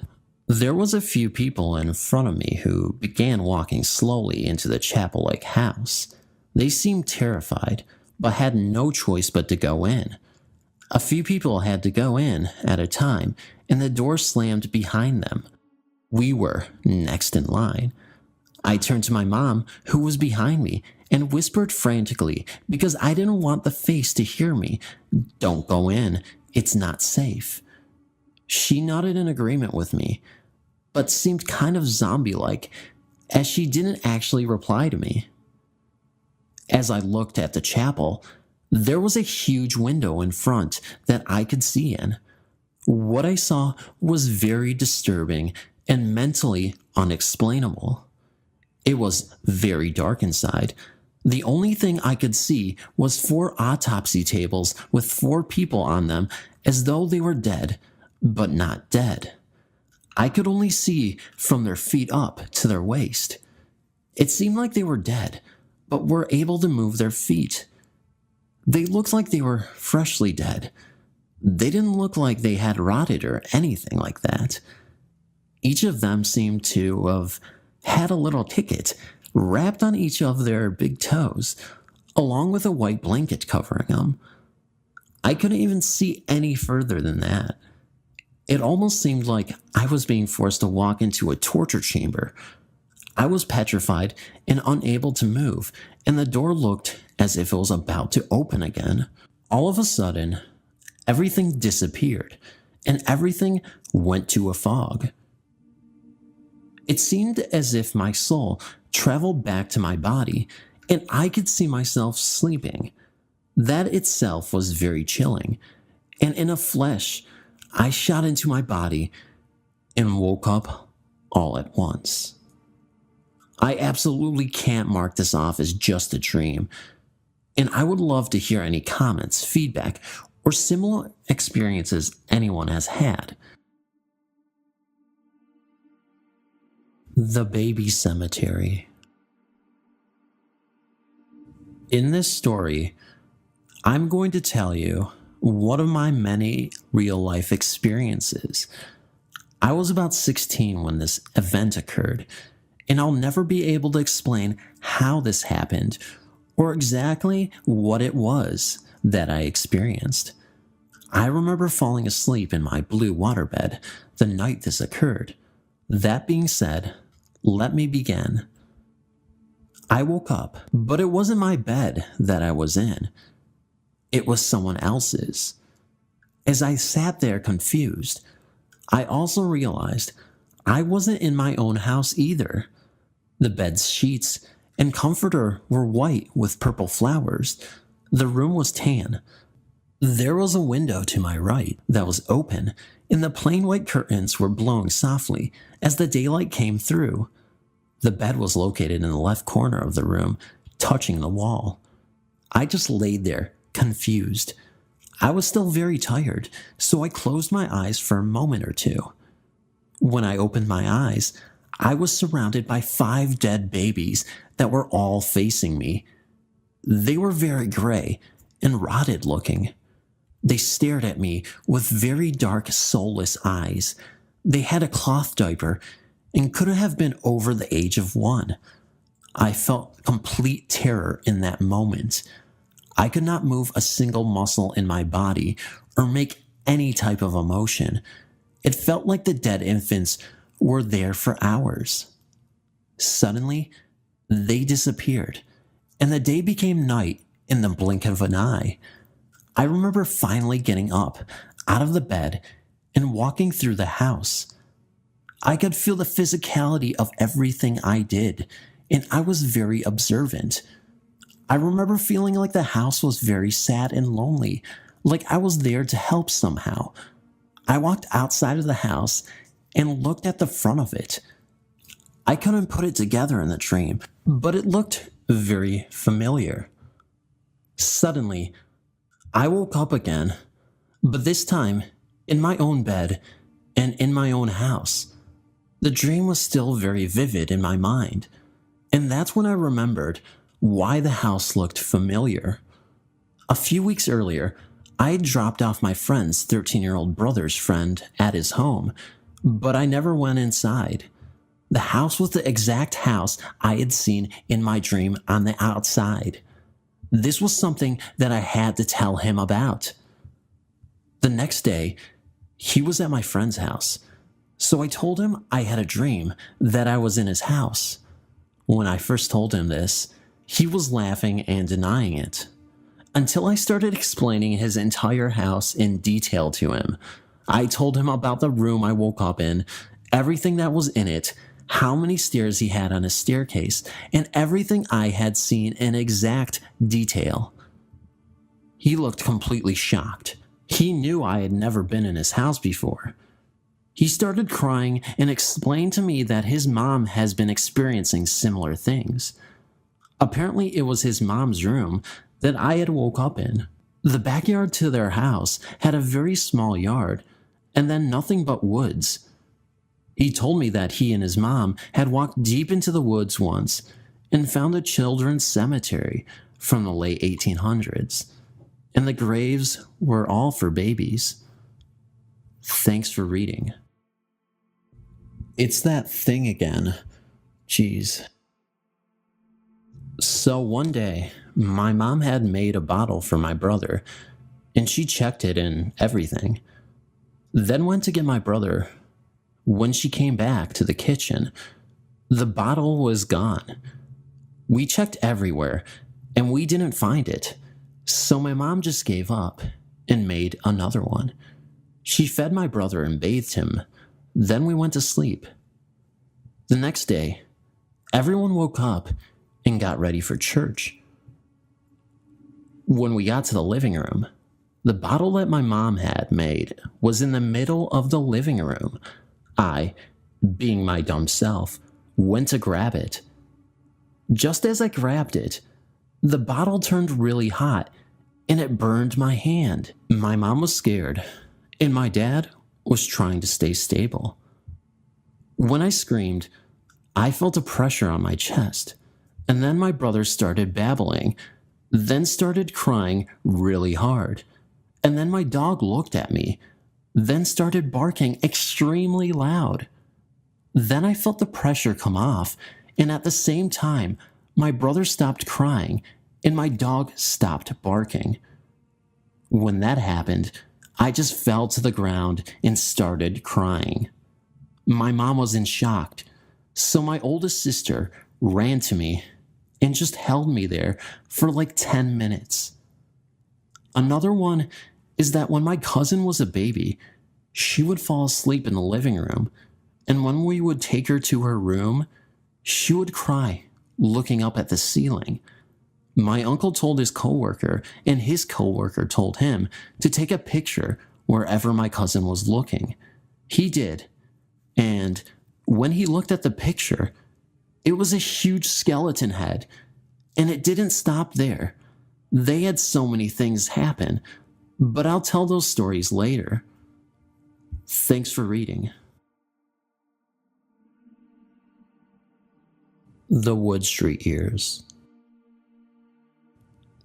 There was a few people in front of me who began walking slowly into the chapel-like house. They seemed terrified, but had no choice but to go in. A few people had to go in at a time, and the door slammed behind them. We were next in line. I turned to my mom, who was behind me, and whispered frantically because I didn't want the face to hear me, "Don't go in. It's not safe." She nodded in agreement with me, but seemed kind of zombie-like, as she didn't actually reply to me. As I looked at the chapel, there was a huge window in front that I could see in. What I saw was very disturbing and mentally unexplainable. It was very dark inside. The only thing I could see was 4 autopsy tables with 4 people on them as though they were dead, but not dead. I could only see from their feet up to their waist. It seemed like they were dead, but were able to move their feet. They looked like they were freshly dead. They didn't look like they had rotted or anything like that. Each of them seemed to have had a little ticket wrapped on each of their big toes, along with a white blanket covering them. I couldn't even see any further than that. It almost seemed like I was being forced to walk into a torture chamber. I was petrified and unable to move, and the door looked as if it was about to open again. All of a sudden, everything disappeared, and everything went to a fog. It seemed as if my soul traveled back to my body, and I could see myself sleeping. That itself was very chilling, and in a flash, I shot into my body and woke up all at once. I absolutely can't mark this off as just a dream, and I would love to hear any comments, feedback, or similar experiences anyone has had. The Baby Cemetery. In this story, I'm going to tell you one of my many real-life experiences. I was about 16 when this event occurred, and I'll never be able to explain how this happened or exactly what it was that I experienced. I remember falling asleep in my blue waterbed the night this occurred. That being said, let me begin. I woke up, but it wasn't my bed that I was in. It was someone else's. As I sat there confused, I also realized I wasn't in my own house either. The bed's sheets and comforter were white with purple flowers. The room was tan. There was a window to my right that was open, and the plain white curtains were blowing softly as the daylight came through. The bed was located in the left corner of the room, touching the wall. I just laid there, confused. I was still very tired, so I closed my eyes for a moment or two. When I opened my eyes, I was surrounded by 5 dead babies that were all facing me. They were very gray and rotted looking. They stared at me with very dark, soulless eyes. They had a cloth diaper and couldn't have been over the age of 1. I felt complete terror in that moment. I could not move a single muscle in my body or make any type of emotion. It felt like the dead infants were there for hours. Suddenly, they disappeared, and the day became night in the blink of an eye. I remember finally getting up out of the bed and walking through the house. I could feel the physicality of everything I did, and I was very observant. I remember feeling like the house was very sad and lonely, like I was there to help somehow. I walked outside of the house and looked at the front of it. I couldn't put it together in the dream, but it looked very familiar. Suddenly, I woke up again, but this time in my own bed and in my own house. The dream was still very vivid in my mind, and that's when I remembered why the house looked familiar. A few weeks earlier, I had dropped off my friend's 13-year-old brother's friend at his home, but I never went inside. The house was the exact house I had seen in my dream on the outside. This was something that I had to tell him about. The next day, he was at my friend's house, so I told him I had a dream that I was in his house. When I first told him this, he was laughing and denying it, until I started explaining his entire house in detail to him. I told him about the room I woke up in, everything that was in it, how many stairs he had on his staircase, and everything I had seen in exact detail. He looked completely shocked. He knew I had never been in his house before. He started crying and explained to me that his mom has been experiencing similar things. Apparently, it was his mom's room that I had woke up in. The backyard to their house had a very small yard, and then nothing but woods. He told me that he and his mom had walked deep into the woods once and found a children's cemetery from the late 1800s, and the graves were all for babies. Thanks for reading. It's that thing again. Jeez. So one day, my mom had made a bottle for my brother, and she checked it and everything. Then went to get my brother. When she came back to the kitchen, the bottle was gone. We checked everywhere, and we didn't find it. So my mom just gave up and made another one. She fed my brother and bathed him. Then we went to sleep. The next day, everyone woke up and got ready for church. When we got to the living room, the bottle that my mom had made was in the middle of the living room. I, being my dumb self, went to grab it. Just as I grabbed it, the bottle turned really hot and it burned my hand. My mom was scared, and my dad was trying to stay stable. When I screamed, I felt a pressure on my chest, and then my brother started babbling, then started crying really hard, and then my dog looked at me, then started barking extremely loud. Then I felt the pressure come off, and at the same time, my brother stopped crying, and my dog stopped barking. When that happened, I just fell to the ground and started crying. My mom was in shock, so my oldest sister ran to me and just held me there for like 10 minutes. Another one is that when my cousin was a baby, she would fall asleep in the living room, and when we would take her to her room, she would cry, looking up at the ceiling. My uncle told his coworker, and his coworker told him to take a picture wherever my cousin was looking. He did. And when he looked at the picture, it was a huge skeleton head. And it didn't stop there. They had so many things happen, but I'll tell those stories later. Thanks for reading. The Wood Street Years.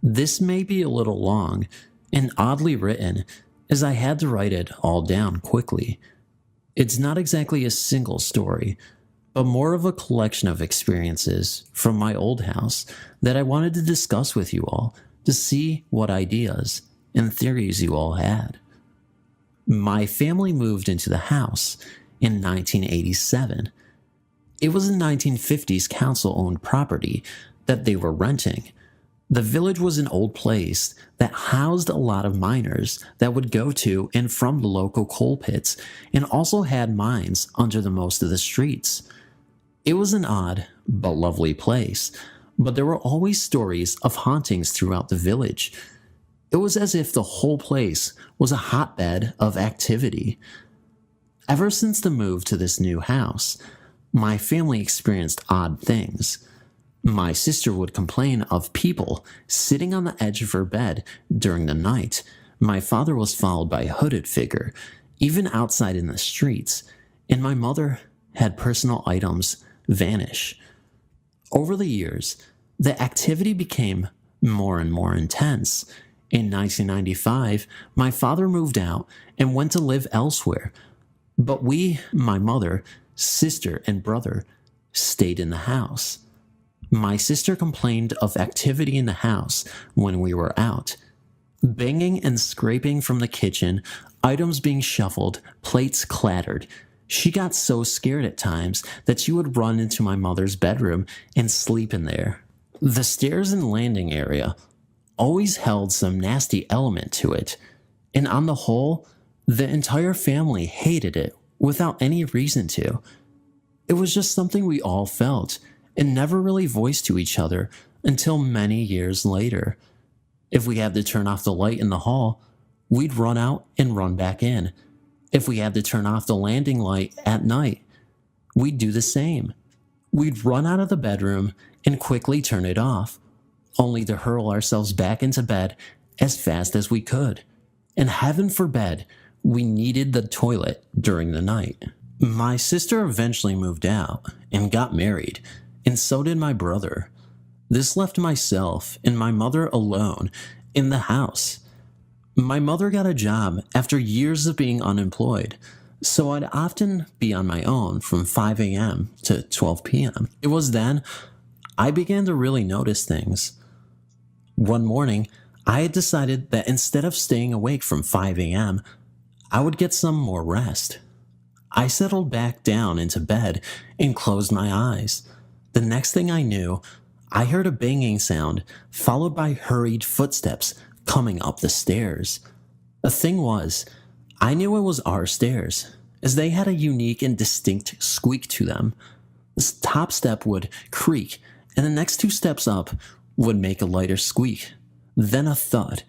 This may be a little long and oddly written, as I had to write it all down quickly. It's not exactly a single story, but more of a collection of experiences from my old house that I wanted to discuss with you all to see what ideas and theories you all had. My family moved into the house in 1987. It was a 1950s council-owned property that they were renting. The village was an old place that housed a lot of miners that would go to and from the local coal pits and also had mines under the most of the streets. It was an odd but lovely place, but there were always stories of hauntings throughout the village. It was as if the whole place was a hotbed of activity. Ever since the move to this new house, my family experienced odd things. My sister would complain of people sitting on the edge of her bed during the night. My father was followed by a hooded figure, even outside in the streets, and my mother had personal items vanish. Over the years, the activity became more and more intense. In 1995, my father moved out and went to live elsewhere, but we, my mother, sister, and brother, stayed in the house. My sister complained of activity in the house when we were out. Banging and scraping from the kitchen, items being shuffled, plates clattered. She got so scared at times that she would run into my mother's bedroom and sleep in there. The stairs and landing area always held some nasty element to it, and on the whole, the entire family hated it without any reason to. It was just something we all felt and never really voiced to each other until many years later. If we had to turn off the light in the hall, we'd run out and run back in. If we had to turn off the landing light at night, we'd do the same. We'd run out of the bedroom and quickly turn it off, only to hurl ourselves back into bed as fast as we could. And heaven forbid, we needed the toilet during the night. My sister eventually moved out and got married, and so did my brother. This left myself and my mother alone in the house. My mother got a job after years of being unemployed, so I'd often be on my own from 5 a.m. to 12 p.m. It was then I began to really notice things. One morning, I had decided that instead of staying awake from 5 a.m., I would get some more rest. I settled back down into bed and closed my eyes. The next thing I knew, I heard a banging sound followed by hurried footsteps coming up the stairs. The thing was, I knew it was our stairs, as they had a unique and distinct squeak to them. The top step would creak, and the next two steps up would make a lighter squeak, then a thud.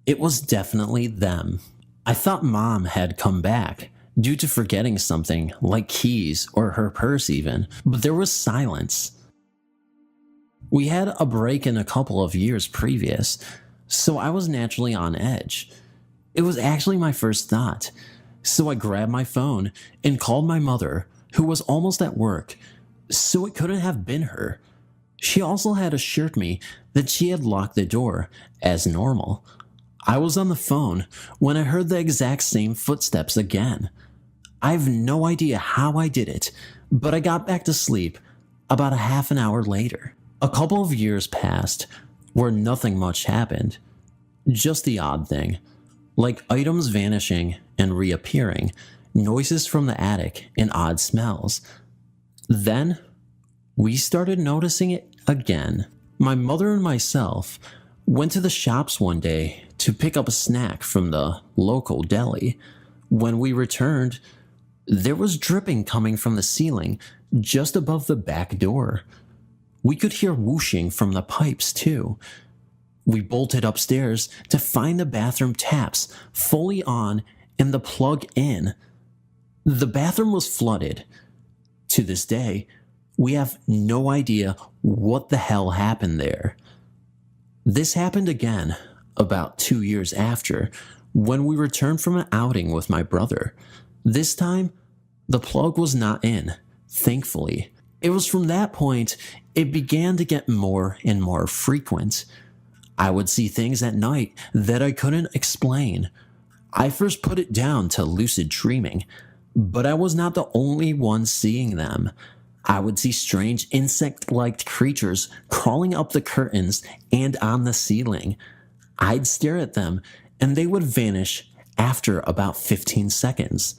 It was definitely them. I thought Mom had come back, due to forgetting something like keys or her purse even, but there was silence. We had a break in a couple of years previous, so I was naturally on edge. It was actually my first thought, so I grabbed my phone and called my mother, who was almost at work, so it couldn't have been her. She also had assured me that she had locked the door, as normal. I was on the phone when I heard the exact same footsteps again. I have no idea how I did it, but I got back to sleep about a half an hour later. A couple of years passed where nothing much happened. Just the odd thing, like items vanishing and reappearing, noises from the attic, and odd smells. Then, we started noticing it again. My mother and myself went to the shops one day to pick up a snack from the local deli. When we returned, there was dripping coming from the ceiling just above the back door. We could hear whooshing from the pipes too. We bolted upstairs to find the bathroom taps fully on and the plug in. The bathroom was flooded. To this day, we have no idea what the hell happened there. This happened again about 2 years after, when we returned from an outing with my brother. This time, the plug was not in, thankfully. It was from that point it began to get more and more frequent. I would see things at night that I couldn't explain. I first put it down to lucid dreaming, but I was not the only one seeing them. I would see strange insect-like creatures crawling up the curtains and on the ceiling. I'd stare at them, and they would vanish after about 15 seconds.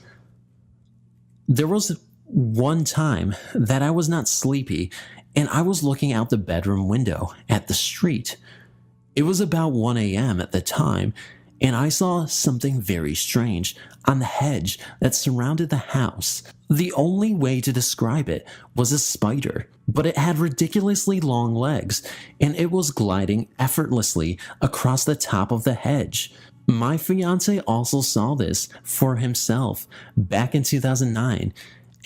There was one time that I was not sleepy, and I was looking out the bedroom window at the street. It was about 1 a.m. at the time, and I saw something very strange on the hedge that surrounded the house. The only way to describe it was a spider, but it had ridiculously long legs, and it was gliding effortlessly across the top of the hedge. My fiance also saw this for himself back in 2009,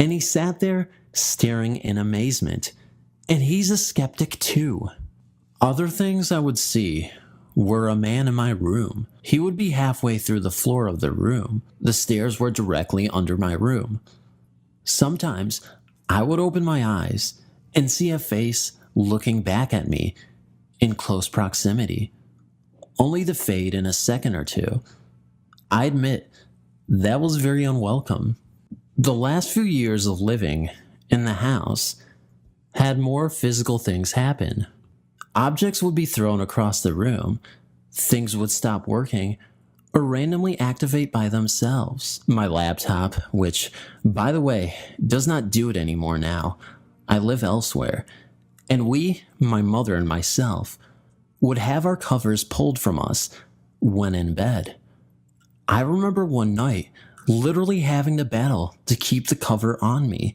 and he sat there staring in amazement. And he's a skeptic too. Other things I would see were a man in my room. He would be halfway through the floor of the room. The stairs were directly under my room. Sometimes I would open my eyes and see a face looking back at me in close proximity, only to fade in a second or two. I admit that was very unwelcome. The last few years of living in the house had more physical things happen. Objects would be thrown across the room, things would stop working, or randomly activate by themselves. My laptop, which, by the way, does not do it anymore now. I live elsewhere, and we, my mother and myself, would have our covers pulled from us when in bed. I remember one night literally having to battle to keep the cover on me.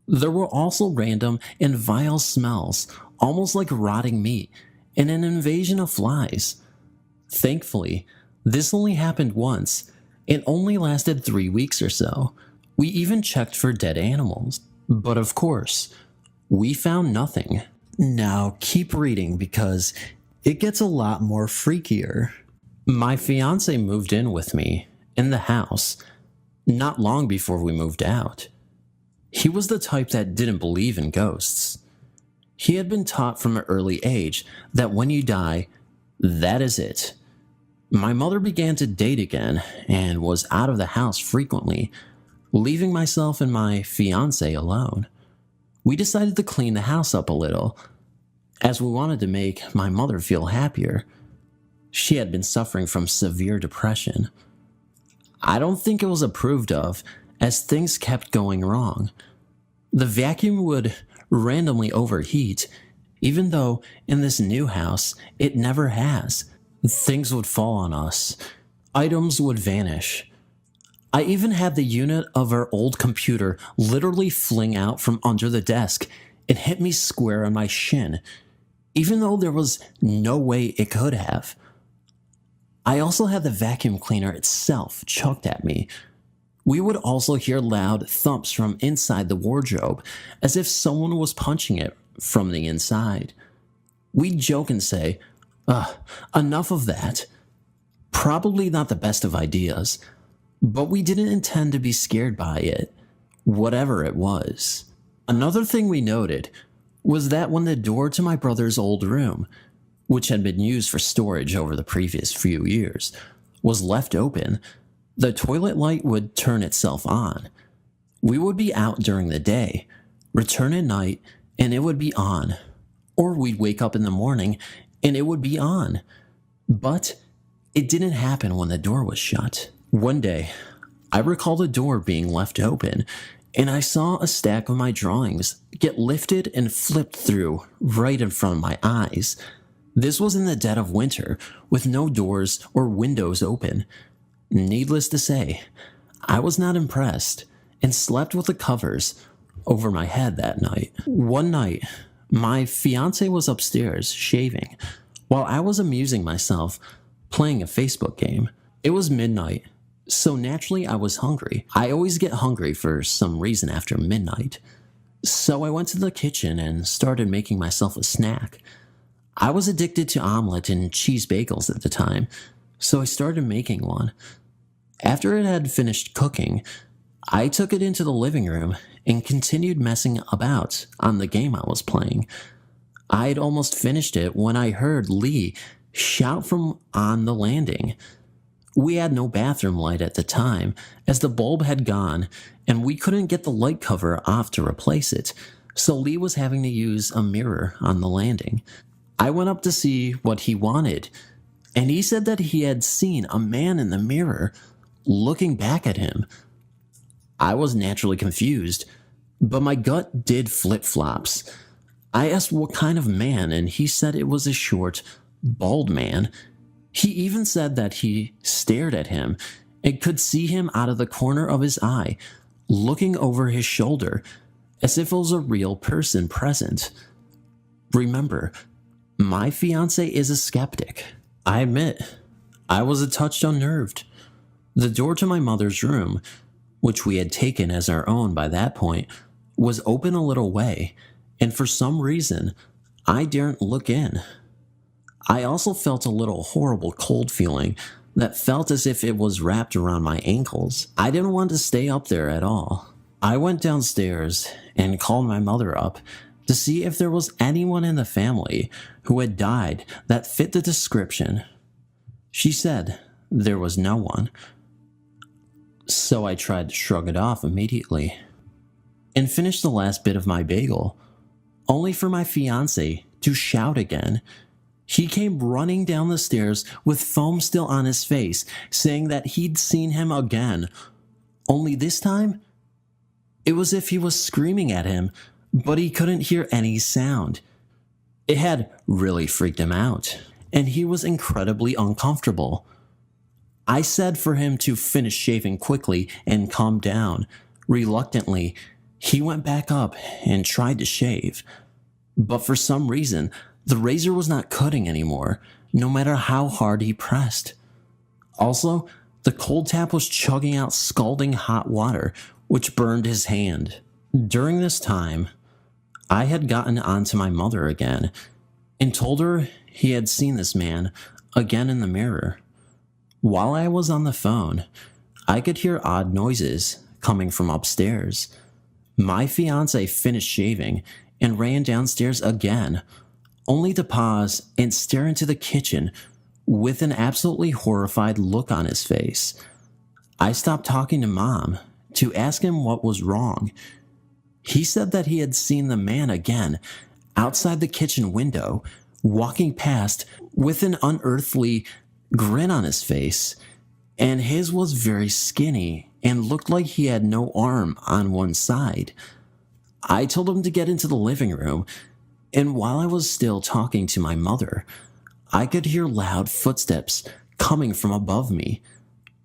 There were also random and vile smells, almost like rotting meat, and an invasion of flies. Thankfully, this only happened once. It only lasted 3 weeks or so. We even checked for dead animals. But of course, we found nothing. Now keep reading because it gets a lot more freakier. My fiance moved in with me in the house not long before we moved out. He was the type that didn't believe in ghosts. He had been taught from an early age that when you die, that is it. My mother began to date again and was out of the house frequently, leaving myself and my fiance alone. We decided to clean the house up a little, as we wanted to make my mother feel happier. She had been suffering from severe depression. I don't think it was approved of, as things kept going wrong. The vacuum would randomly overheat, even though in this new house it never has. Things would fall on us. Items would vanish. I even had the unit of our old computer literally fling out from under the desk and hit me square on my shin, even though there was no way it could have. I also had the vacuum cleaner itself chucked at me. We would also hear loud thumps from inside the wardrobe, as if someone was punching it from the inside. We'd joke and say, enough of that. Probably not the best of ideas, but we didn't intend to be scared by it, whatever it was. Another thing we noted was that when the door to my brother's old room, which had been used for storage over the previous few years, was left open, the toilet light would turn itself on. We would be out during the day, return at night, and it would be on. Or we'd wake up in the morning and it would be on. But it didn't happen when the door was shut. One day, I recall the door being left open, and I saw a stack of my drawings get lifted and flipped through right in front of my eyes. This was in the dead of winter, with no doors or windows open. Needless to say, I was not impressed and slept with the covers over my head that night. One night, my fiance was upstairs shaving while I was amusing myself playing a Facebook game. It was midnight, So naturally, I was hungry. I always get hungry for some reason after midnight. So I went to the kitchen and started making myself a snack. I was addicted to omelet and cheese bagels at the time, so I started making one. After it had finished cooking, I took it into the living room and continued messing about on the game I was playing. I'd almost finished it when I heard Lee shout from on the landing. We had no bathroom light at the time, as the bulb had gone, and we couldn't get the light cover off to replace it, so Lee was having to use a mirror on the landing. I went up to see what he wanted, and he said that he had seen a man in the mirror looking back at him. I was naturally confused, but my gut did flip-flops. I asked what kind of man, and he said it was a short, bald man. He even said that he stared at him and could see him out of the corner of his eye, looking over his shoulder, as if it was a real person present. Remember, my fiance is a skeptic. I admit, I was a touch unnerved. The door to my mother's room, which we had taken as our own by that point, was open a little way, and for some reason, I daren't look in. I also felt a little horrible cold feeling that felt as if it was wrapped around my ankles. I didn't want to stay up there at all. I went downstairs and called my mother up to see if there was anyone in the family who had died that fit the description. She said there was no one. So I tried to shrug it off immediately and finished the last bit of my bagel, only for my fiance to shout again. He came running down the stairs with foam still on his face, saying that he'd seen him again. Only this time, it was as if he was screaming at him, but he couldn't hear any sound. It had really freaked him out, and he was incredibly uncomfortable. I said for him to finish shaving quickly and calm down. Reluctantly, he went back up and tried to shave. But for some reason, the razor was not cutting anymore, no matter how hard he pressed. Also, the cold tap was chugging out scalding hot water, which burned his hand. During this time, I had gotten onto my mother again and told her he had seen this man again in the mirror. While I was on the phone, I could hear odd noises coming from upstairs. My fiance finished shaving and ran downstairs again, only to pause and stare into the kitchen with an absolutely horrified look on his face. I stopped talking to Mom to ask him what was wrong. He said that he had seen the man again outside the kitchen window, walking past with an unearthly grin on his face, and his was very skinny and looked like he had no arm on one side. I told him to get into the living room, and while I was still talking to my mother, I could hear loud footsteps coming from above me,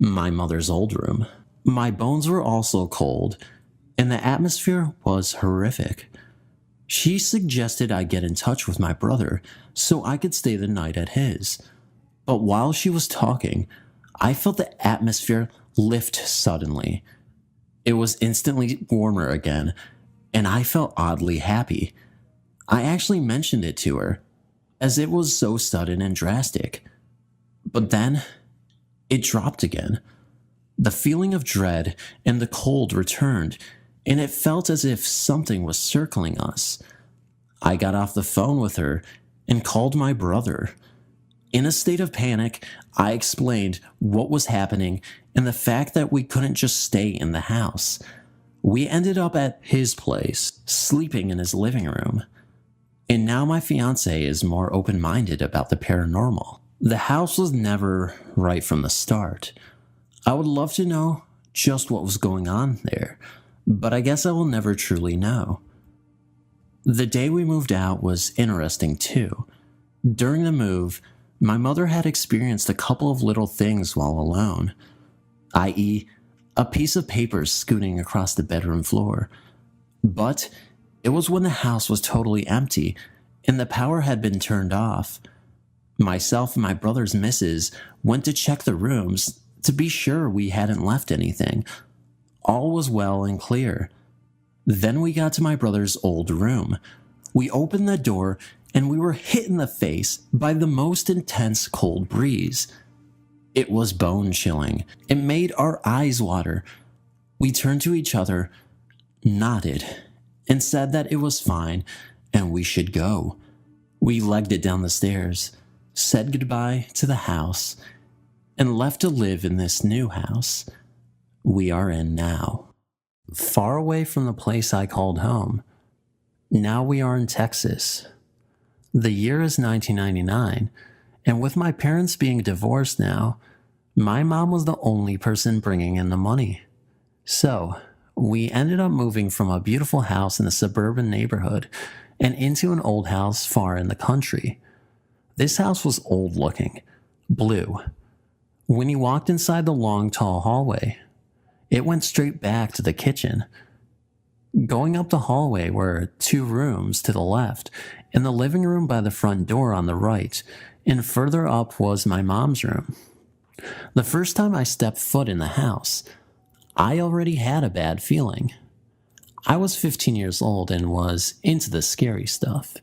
my mother's old room. My bones were also cold, and the atmosphere was horrific. She suggested I get in touch with my brother so I could stay the night at his. But while she was talking, I felt the atmosphere lift suddenly. It was instantly warmer again, and I felt oddly happy. I actually mentioned it to her, as it was so sudden and drastic. But then, it dropped again. The feeling of dread and the cold returned, and it felt as if something was circling us. I got off the phone with her and called my brother. In a state of panic, I explained what was happening and the fact that we couldn't just stay in the house. We ended up at his place, sleeping in his living room. And now my fiance is more open-minded about the paranormal. The house was never right from the start. I would love to know just what was going on there, but I guess I will never truly know. The day we moved out was interesting too. During the move, my mother had experienced a couple of little things while alone, i.e., a piece of paper scooting across the bedroom floor. But it was when the house was totally empty and the power had been turned off. Myself and my brother's missus went to check the rooms to be sure we hadn't left anything. All was well and clear. Then we got to my brother's old room. We opened the door and we were hit in the face by the most intense cold breeze. It was bone-chilling. It made our eyes water. We turned to each other, nodded, and said that it was fine and we should go. We legged it down the stairs, said goodbye to the house, and left to live in this new house we are in now. Far away from the place I called home. Now we are in Texas. The year is 1999, and with my parents being divorced now, my mom was the only person bringing in the money. So, we ended up moving from a beautiful house in a suburban neighborhood and into an old house far in the country. This house was old looking, blue. When you walked inside the long, tall hallway, it went straight back to the kitchen. Going up the hallway were 2 rooms to the left, and the living room by the front door on the right, and further up was my mom's room. The first time I stepped foot in the house, I already had a bad feeling. I was 15 years old and was into the scary stuff.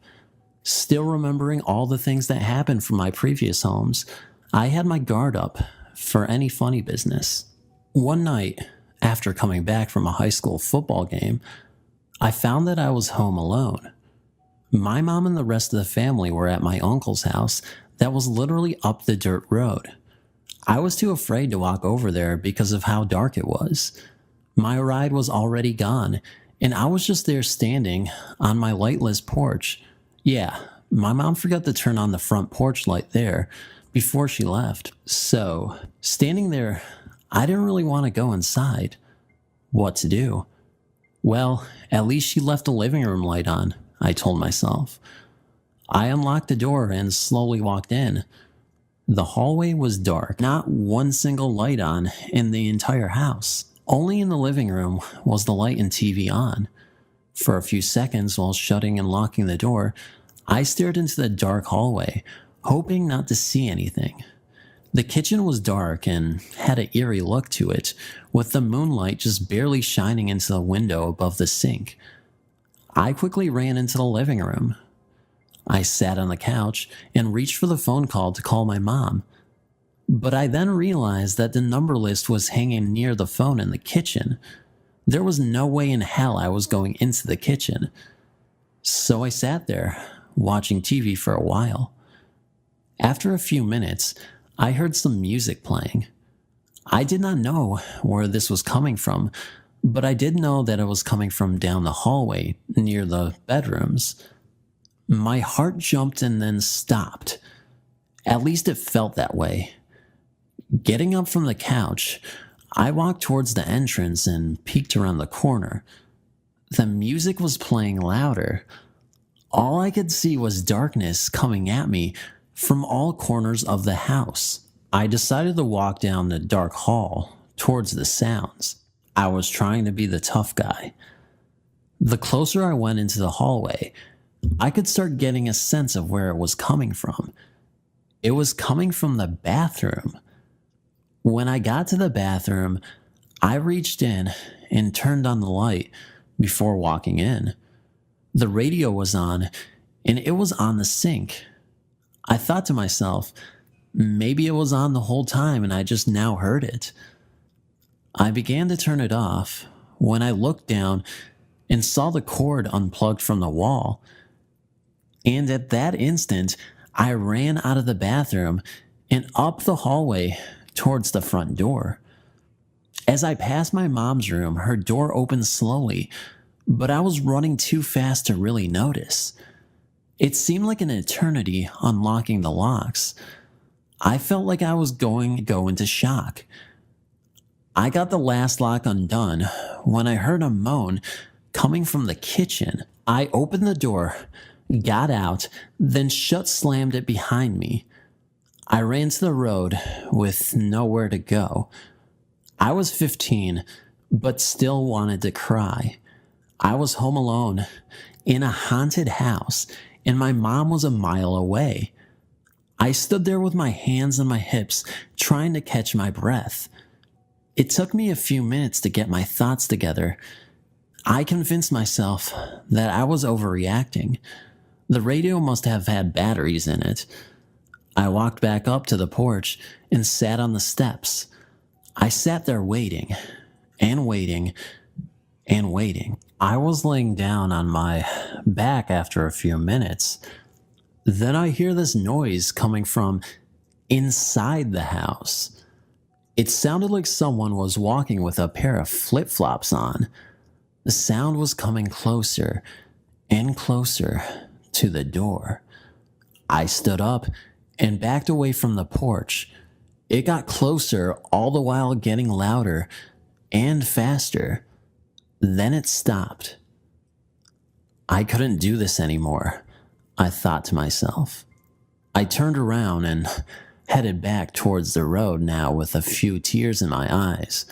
Still remembering all the things that happened from my previous homes, I had my guard up for any funny business. One night, after coming back from a high school football game, I found that I was home alone. My mom and the rest of the family were at my uncle's house that was literally up the dirt road. I was too afraid to walk over there because of how dark it was. My ride was already gone, and I was just there standing on my lightless porch. Yeah, my mom forgot to turn on the front porch light there before she left. So, standing there, I didn't really want to go inside. What to do? Well, at least she left the living room light on, I told myself. I unlocked the door and slowly walked in. The hallway was dark, not one single light on in the entire house. Only in the living room was the light and TV on. For a few seconds while shutting and locking the door, I stared into the dark hallway, hoping not to see anything. The kitchen was dark and had an eerie look to it, with the moonlight just barely shining into the window above the sink. I quickly ran into the living room. I sat on the couch and reached for the phone call to call my mom. But I then realized that the number list was hanging near the phone in the kitchen. There was no way in hell I was going into the kitchen. So I sat there, watching TV for a while. After a few minutes, I heard some music playing. I did not know where this was coming from, but I did know that it was coming from down the hallway near the bedrooms. My heart jumped and then stopped. At least it felt that way. Getting up from the couch, I walked towards the entrance and peeked around the corner. The music was playing louder. All I could see was darkness coming at me from all corners of the house. I decided to walk down the dark hall towards the sounds. I was trying to be the tough guy. The closer I went into the hallway, I could start getting a sense of where it was coming from. It was coming from the bathroom. When I got to the bathroom, I reached in and turned on the light before walking in. The radio was on, and it was on the sink. I thought to myself, maybe it was on the whole time and I just now heard it. I began to turn it off when I looked down and saw the cord unplugged from the wall. And at that instant, I ran out of the bathroom and up the hallway towards the front door. As I passed my mom's room, her door opened slowly, but I was running too fast to really notice. It seemed like an eternity unlocking the locks. I felt like I was going to go into shock. I got the last lock undone when I heard a moan coming from the kitchen. I opened the door, got out, then slammed it behind me. I ran to the road with nowhere to go. I was 15, but still wanted to cry. I was home alone in a haunted house, and my mom was a mile away. I stood there with my hands on my hips, trying to catch my breath. It took me a few minutes to get my thoughts together. I convinced myself that I was overreacting. The radio must have had batteries in it. I walked back up to the porch and sat on the steps. I sat there waiting and waiting and waiting. I was laying down on my back after a few minutes. Then I hear this noise coming from inside the house. It sounded like someone was walking with a pair of flip-flops on. The sound was coming closer and closer to the door. I stood up and backed away from the porch. It got closer, all the while getting louder and faster. Then it stopped. I couldn't do this anymore, I thought to myself. I turned around and headed back towards the road now with a few tears in my eyes.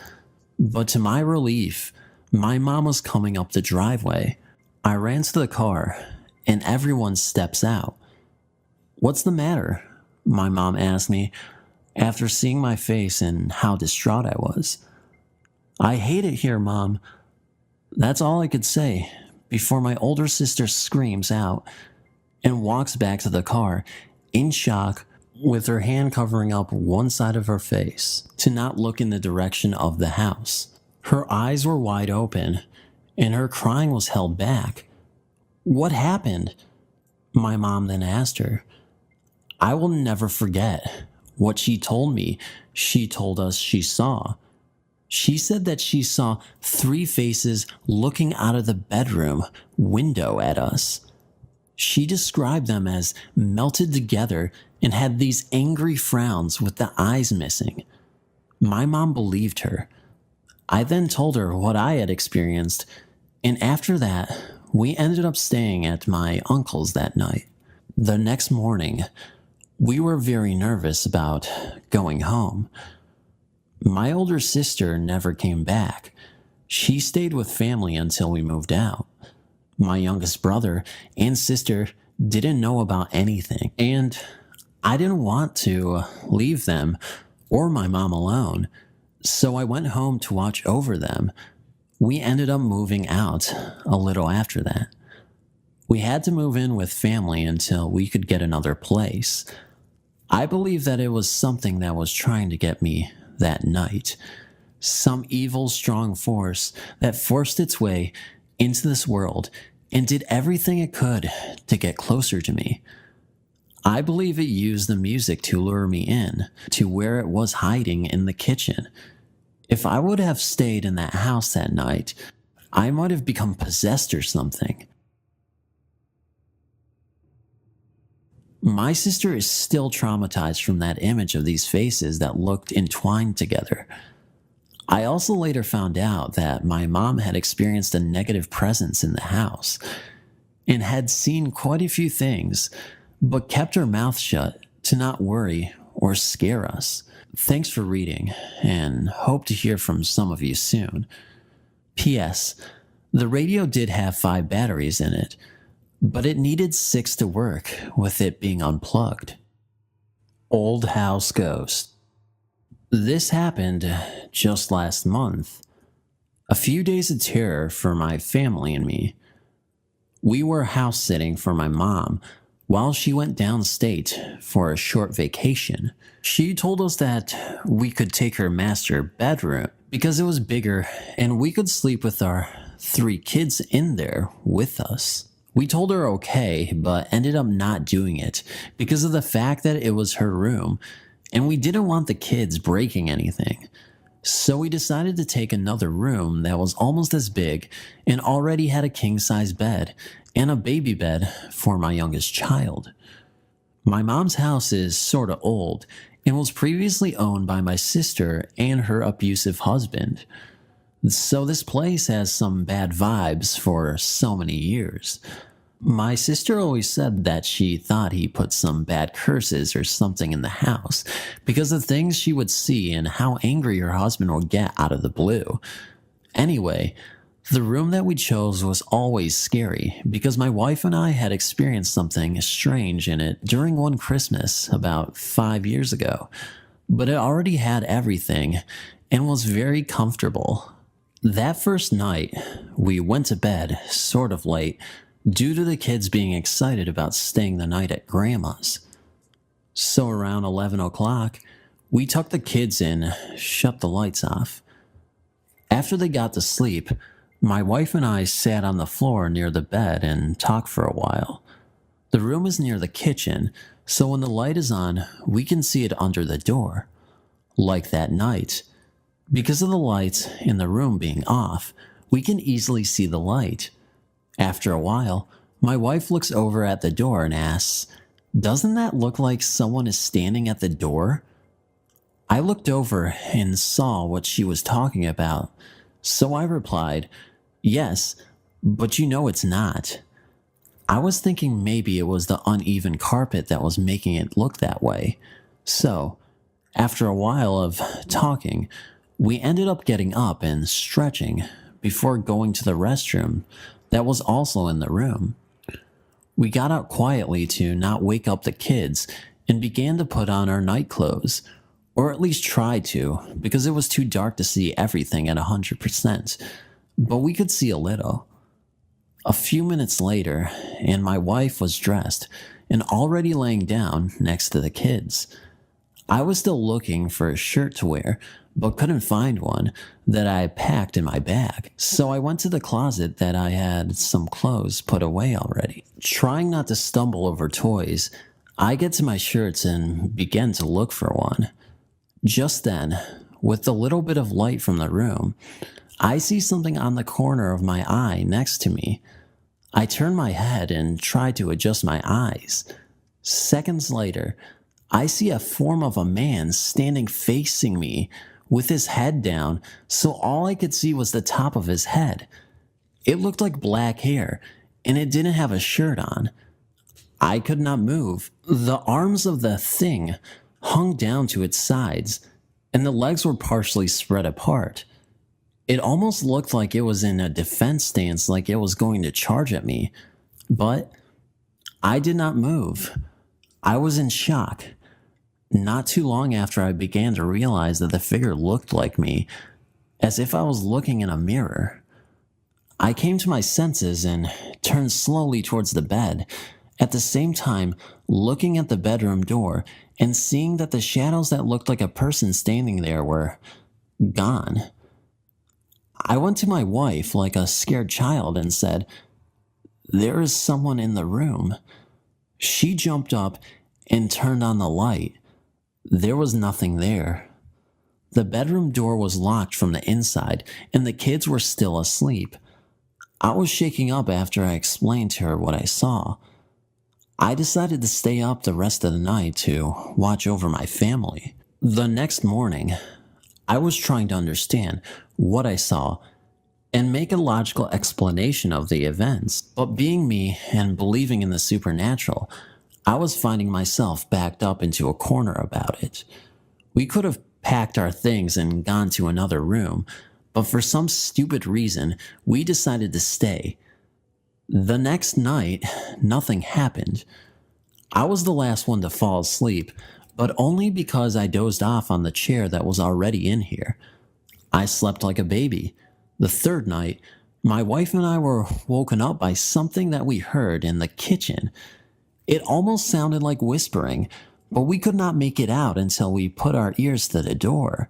But to my relief, my mom was coming up the driveway. I ran to the car and everyone steps out. "What's the matter?" my mom asked me after seeing my face and how distraught I was. "I hate it here, Mom." That's all I could say before my older sister screams out and walks back to the car in shock with her hand covering up one side of her face to not look in the direction of the house. Her eyes were wide open and her crying was held back. "What happened?" my mom then asked her. I will never forget what she told me. She told us she saw. She said that she saw 3 faces looking out of the bedroom window at us. She described them as melted together and had these angry frowns with the eyes missing. My mom believed her. I then told her what I had experienced, and after that, we ended up staying at my uncle's that night. The next morning, we were very nervous about going home. My older sister never came back. She stayed with family until we moved out. My youngest brother and sister didn't know about anything, and I didn't want to leave them or my mom alone, so I went home to watch over them. We ended up moving out a little after that. We had to move in with family until we could get another place. I believe that it was something that was trying to get me that night. Some evil, strong force that forced its way into this world and did everything it could to get closer to me. I believe it used the music to lure me in to where it was hiding in the kitchen. If I would have stayed in that house that night, I might have become possessed or something. My sister is still traumatized from that image of these faces that looked entwined together. I also later found out that my mom had experienced a negative presence in the house and had seen quite a few things, but kept her mouth shut to not worry or scare us. Thanks for reading, and hope to hear from some of you soon. P.S. The radio did have 5 batteries in it, but it needed 6 to work with it being unplugged. Old House Ghost. This happened just last month. A few days of terror for my family and me. We were house sitting for my mom while she went downstate for a short vacation. She told us that we could take her master bedroom because it was bigger and we could sleep with our 3 kids in there with us. We told her okay, but ended up not doing it because of the fact that it was her room and we didn't want the kids breaking anything. So we decided to take another room that was almost as big and already had a king-size bed and a baby bed for my youngest child. My mom's house is sorta old and was previously owned by my sister and her abusive husband. So this place has some bad vibes for so many years. My sister always said that she thought he put some bad curses or something in the house because of things she would see and how angry her husband would get out of the blue. Anyway, The room that we chose was always scary because my wife and I had experienced something strange in it during one Christmas about 5 years ago, but it already had everything and was very comfortable. That first night, we went to bed sort of late due to the kids being excited about staying the night at Grandma's. So around 11 o'clock, we tucked the kids in, shut the lights off. After they got to sleep, my wife and I sat on the floor near the bed and talked for a while. The room is near the kitchen, so when the light is on, we can see it under the door. Like that night, because of the lights in the room being off, we can easily see the light. After a while, my wife looks over at the door and asks, "Doesn't that look like someone is standing at the door?" I looked over and saw what she was talking about, so I replied, "Yes, but you know it's not." I was thinking maybe it was the uneven carpet that was making it look that way. So, after a while of talking, we ended up getting up and stretching before going to the restroom that was also in the room. We got out quietly to not wake up the kids and began to put on our night clothes, or at least tried to, because it was too dark to see everything at 100%, but we could see a little. A few minutes later, and my wife was dressed and already laying down next to the kids. I was still looking for a shirt to wear, but couldn't find one that I packed in my bag. So I went to the closet that I had some clothes put away already. Trying not to stumble over toys, I get to my shirts and begin to look for one. Just then, with a little bit of light from the room, I see something on the corner of my eye next to me. I turn my head and try to adjust my eyes. Seconds later, I see a form of a man standing facing me with his head down, so all I could see was the top of his head. It looked like black hair, and it didn't have a shirt on. I could not move. The arms of the thing hung down to its sides, and the legs were partially spread apart. It almost looked like it was in a defense stance, like it was going to charge at me, but I did not move. I was in shock. Not too long after, I began to realize that the figure looked like me, as if I was looking in a mirror. I came to my senses and turned slowly towards the bed, at the same time looking at the bedroom door and seeing that the shadows that looked like a person standing there were gone. I went to my wife like a scared child and said, "There is someone in the room." She jumped up and turned on the light. There was nothing there. The bedroom door was locked from the inside, and the kids were still asleep. I was shaking up after I explained to her what I saw. I decided to stay up the rest of the night to watch over my family. The next morning, I was trying to understand what I saw and make a logical explanation of the events, but being me and believing in the supernatural, I was finding myself backed up into a corner about it. We could have packed our things and gone to another room, but for some stupid reason, we decided to stay. The next night, nothing happened. I was the last one to fall asleep, but only because I dozed off on the chair that was already in here. I slept like a baby. The third night, my wife and I were woken up by something that we heard in the kitchen. It almost sounded like whispering, but we could not make it out until we put our ears to the door.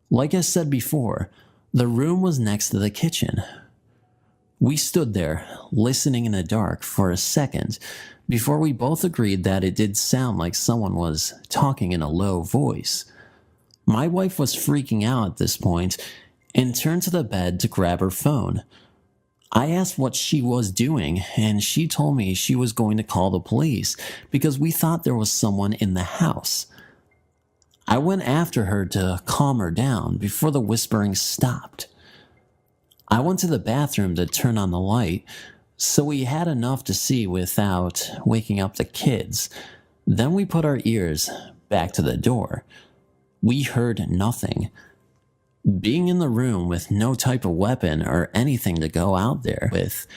Like I said before, the room was next to the kitchen. We stood there, listening in the dark for a second, before we both agreed that it did sound like someone was talking in a low voice. My wife was freaking out at this point and turned to the bed to grab her phone. I asked what she was doing, and she told me she was going to call the police because we thought there was someone in the house. I went after her to calm her down before the whispering stopped. I went to the bathroom to turn on the light, so we had enough to see without waking up the kids. Then we put our ears back to the door. We heard nothing. Being in the room with no type of weapon or anything to go out there with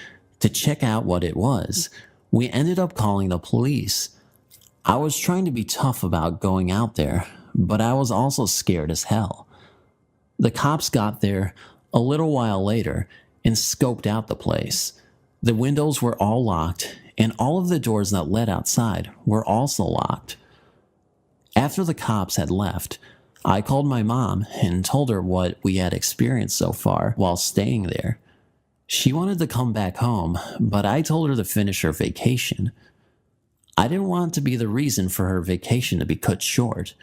to check out what it was, we ended up calling the police. I was trying to be tough about going out there, but I was also scared as hell. The cops got there a little while later and scoped out the place. The windows were all locked, and all of the doors that led outside were also locked. After the cops had left, I called my mom and told her what we had experienced so far while staying there. She wanted to come back home, but I told her to finish her vacation. I didn't want to be the reason for her vacation to be cut short.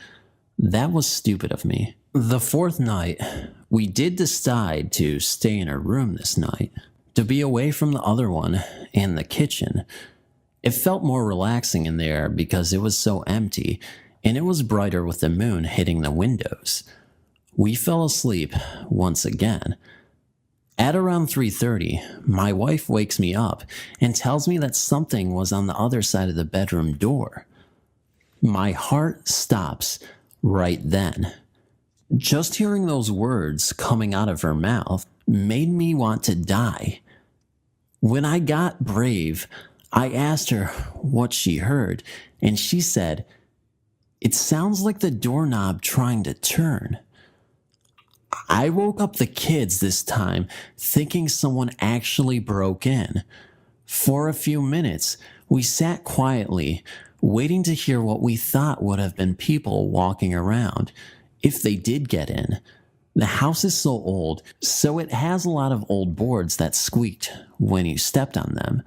That was stupid of me. The fourth night, we did decide to stay in her room this night, to be away from the other one and the kitchen. It felt more relaxing in there because it was so empty, and it was brighter with the moon hitting the windows. We fell asleep once again. At around 3:30, my wife wakes me up and tells me that something was on the other side of the bedroom door. My heart stops right then. Just hearing those words coming out of her mouth made me want to die. When I got brave, I asked her what she heard, and she said, "It sounds like the doorknob trying to turn." I woke up the kids this time, thinking someone actually broke in. For a few minutes, we sat quietly, waiting to hear what we thought would have been people walking around, if they did get in. The house is so old, so it has a lot of old boards that squeaked when you stepped on them.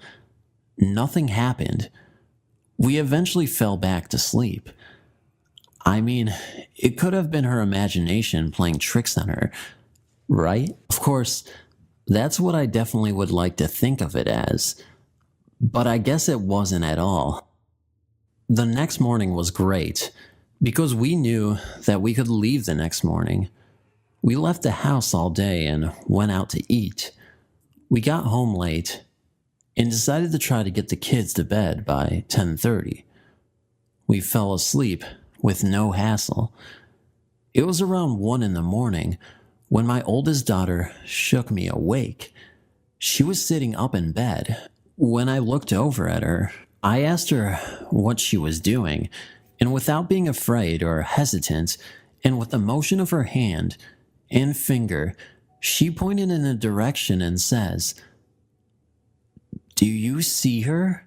Nothing happened. We eventually fell back to sleep. I mean, it could have been her imagination playing tricks on her, right? Of course, that's what I definitely would like to think of it as, but I guess it wasn't at all. The next morning was great, because we knew that we could leave the next morning. We left the house all day and went out to eat. We got home late and decided to try to get the kids to bed by 10:30. We fell asleep with no hassle. It was around 1 in the morning when my oldest daughter shook me awake. She was sitting up in bed. When I looked over at her, I asked her what she was doing, and without being afraid or hesitant, and with the motion of her hand and finger, she pointed in a direction and says, "Do you see her?"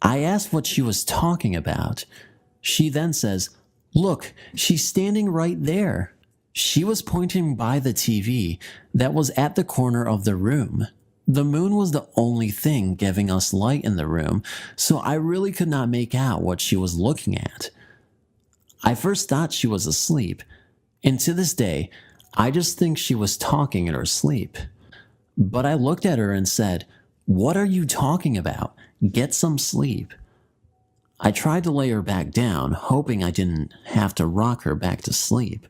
I asked what she was talking about. She then says, "Look, she's standing right there." She was pointing by the TV that was at the corner of the room. The moon was the only thing giving us light in the room, so I really could not make out what she was looking at. I first thought she was asleep, and to this day, I just think she was talking in her sleep. But I looked at her and said, "What are you talking about? Get some sleep." I tried to lay her back down, hoping I didn't have to rock her back to sleep.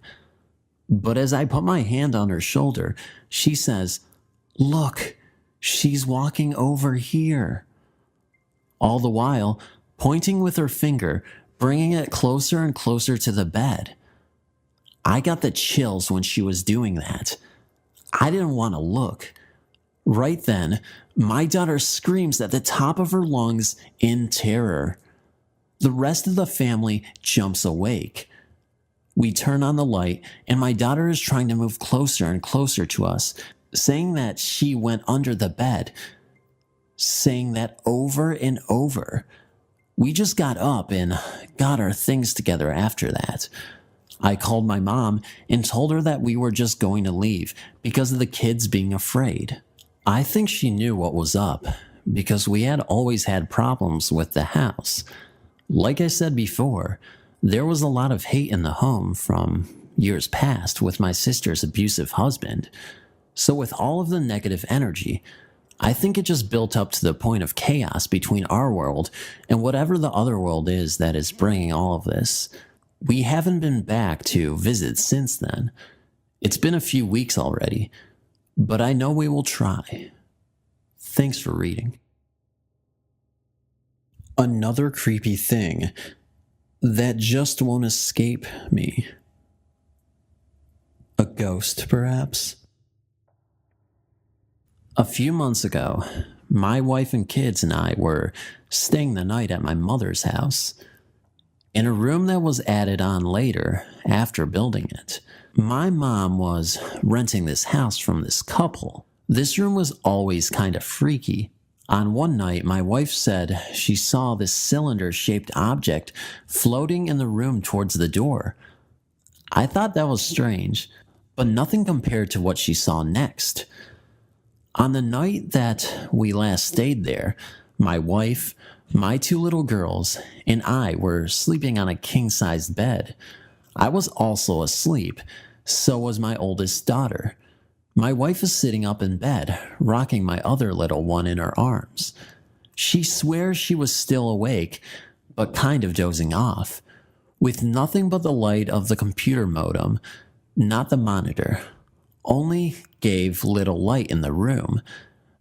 But as I put my hand on her shoulder, she says, "Look, she's walking over here." All the while, pointing with her finger, bringing it closer and closer to the bed. I got the chills when she was doing that. I didn't want to look. Right then, my daughter screams at the top of her lungs in terror. The rest of the family jumps awake. We turn on the light, and my daughter is trying to move closer and closer to us, saying that she went under the bed, saying that over and over. We just got up and got our things together after that. I called my mom and told her that we were just going to leave because of the kids being afraid. I think she knew what was up because we had always had problems with the house. Like I said before, there was a lot of hate in the home from years past with my sister's abusive husband. So with all of the negative energy, I think it just built up to the point of chaos between our world and whatever the other world is that is bringing all of this. We haven't been back to visit since then. It's been a few weeks already, but I know we will try. Thanks for reading. Another creepy thing that just won't escape me. A ghost, perhaps? A few months ago, my wife and kids and I were staying the night at my mother's house, in a room that was added on later after building it. My mom was renting this house from this couple. This room was always kind of freaky. On one night, my wife said she saw this cylinder-shaped object floating in the room towards the door. I thought that was strange, but nothing compared to what she saw next. On the night that we last stayed there, my wife, my two little girls, and I were sleeping on a king-sized bed. I was also asleep, so was my oldest daughter. My wife is sitting up in bed, rocking my other little one in her arms. She swears she was still awake, but kind of dozing off, with nothing but the light of the computer modem, not the monitor. Only gave little light in the room,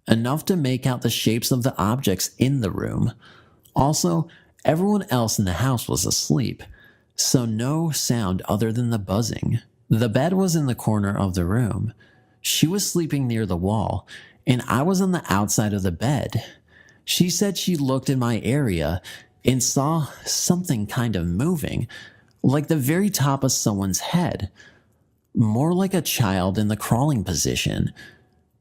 enough to make out the shapes of the objects in the room. Also, everyone else in the house was asleep, so no sound other than the buzzing. The bed was in the corner of the room. She was sleeping near the wall, and I was on the outside of the bed. She said she looked in my area and saw something kind of moving, like the very top of someone's head. More like a child in the crawling position.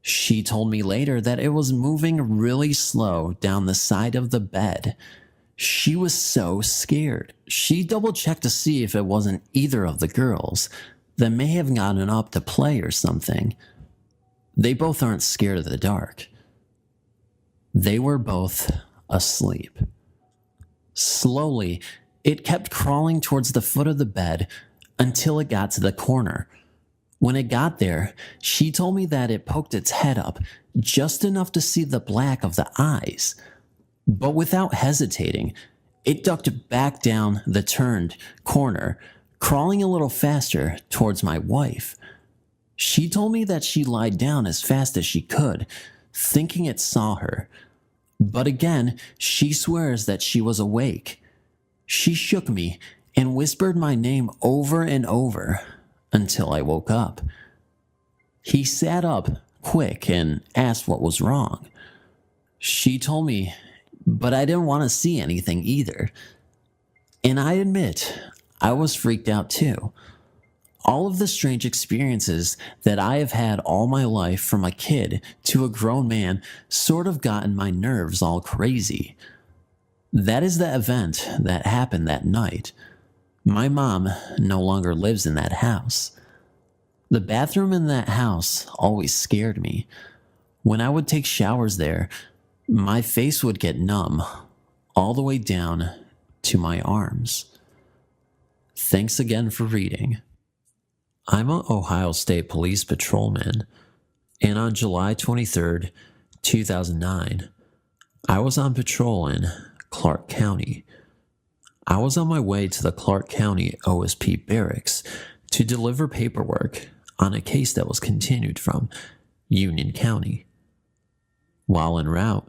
She told me later that it was moving really slow down the side of the bed. She was so scared. She double-checked to see if it wasn't either of the girls that may have gotten up to play or something. They both aren't scared of the dark. They were both asleep. Slowly, it kept crawling towards the foot of the bed until it got to the corner. When it got there, she told me that it poked its head up just enough to see the black of the eyes. But without hesitating, it ducked back down the turned corner, crawling a little faster towards my wife. She told me that she lied down as fast as she could, thinking it saw her. But again, she swears that she was awake. She shook me and whispered my name over and over until I woke up. He sat up quick and asked what was wrong. She told me, but I didn't want to see anything either. And I admit, I was freaked out too. All of the strange experiences that I have had all my life from a kid to a grown man sort of gotten my nerves all crazy. That is the event that happened that night. My mom no longer lives in that house. The bathroom in that house always scared me. When I would take showers there, my face would get numb all the way down to my arms. Thanks again for reading. I'm an Ohio State Police patrolman, and on July 23rd, 2009, I was on patrol in Clark County. I was on my way to the Clark County OSP barracks to deliver paperwork on a case that was continued from Union County. While en route,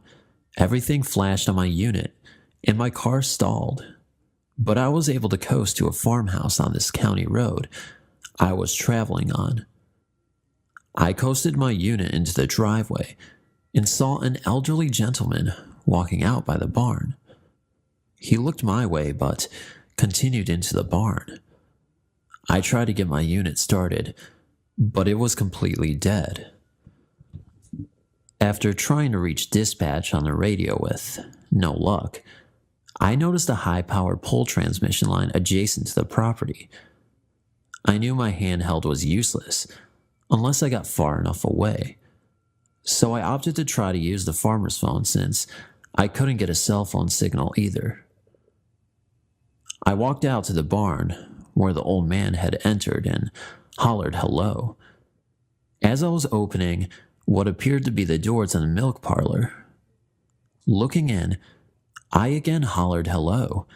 everything flashed on my unit and my car stalled, but I was able to coast to a farmhouse on this county road I was traveling on. I coasted my unit into the driveway and saw an elderly gentleman walking out by the barn. He looked my way, but continued into the barn. I tried to get my unit started, but it was completely dead. After trying to reach dispatch on the radio with no luck, I noticed a high-powered pole transmission line adjacent to the property. I knew my handheld was useless unless I got far enough away, so I opted to try to use the farmer's phone since I couldn't get a cell phone signal either. I walked out to the barn where the old man had entered and hollered hello. As I was opening what appeared to be the door to the milk parlor, looking in, I again hollered hello,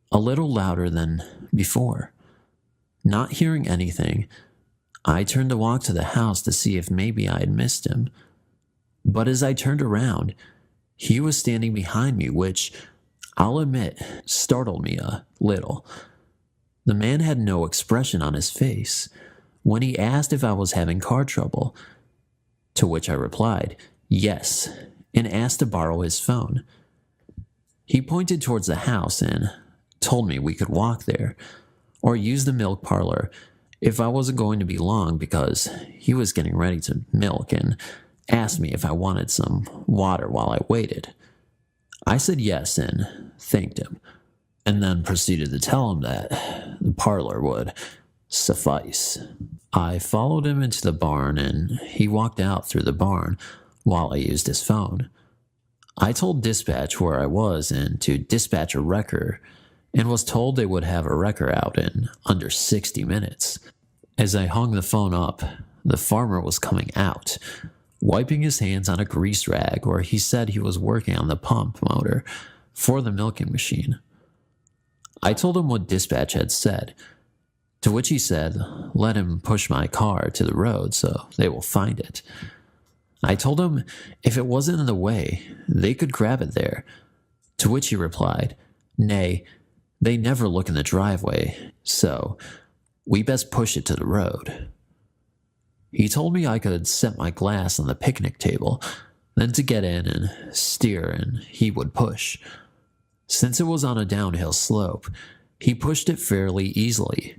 a little louder than before. Not hearing anything, I turned to walk to the house to see if maybe I had missed him. But as I turned around, he was standing behind me, which, I'll admit, startled me a little. The man had no expression on his face, when he asked if I was having car trouble, to which I replied, yes, and asked to borrow his phone. He pointed towards the house and told me we could walk there, or use the milk parlor if I wasn't going to be long, because he was getting ready to milk, and asked me if I wanted some water while I waited. I said yes and thanked him, and then proceeded to tell him that the parlor would suffice. I followed him into the barn, and he walked out through the barn while I used his phone. I told dispatch where I was and to dispatch a wrecker, and was told they would have a wrecker out in under 60 minutes. As I hung the phone up, the farmer was coming out, wiping his hands on a grease rag where he said he was working on the pump motor for the milking machine. I told him what dispatch had said, to which he said, let him push my car to the road so they will find it. I told him if it wasn't in the way, they could grab it there, to which he replied, nay, they never look in the driveway, so we best push it to the road. He told me I could set my glass on the picnic table, then to get in and steer, and he would push. Since it was on a downhill slope, he pushed it fairly easily.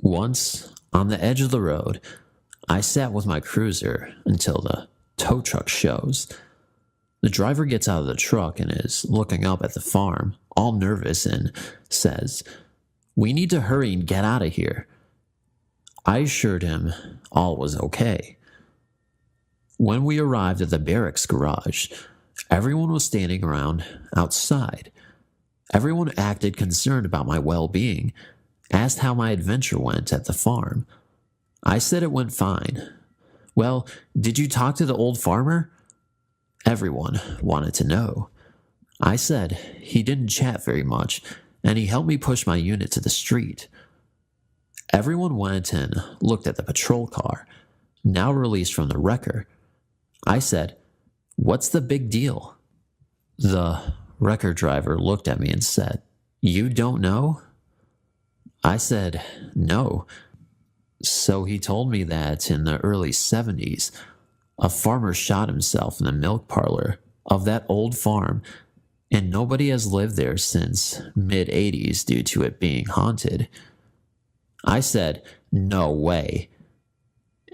Once, on the edge of the road, I sat with my cruiser until the tow truck shows. The driver gets out of the truck and is looking up at the farm, all nervous, and says, we need to hurry and get out of here. I assured him all was okay. When we arrived at the barracks garage, everyone was standing around outside. Everyone acted concerned about my well-being, asked how my adventure went at the farm. I said it went fine. Well, did you talk to the old farmer? Everyone wanted to know. I said he didn't chat very much, and he helped me push my unit to the street. Everyone went and looked at the patrol car, now released from the wrecker. I said, what's the big deal? The wrecker driver looked at me and said, you don't know? I said, no. So he told me that in the early 70s, a farmer shot himself in the milk parlor of that old farm, and nobody has lived there since mid-80s due to it being haunted. I said, no way.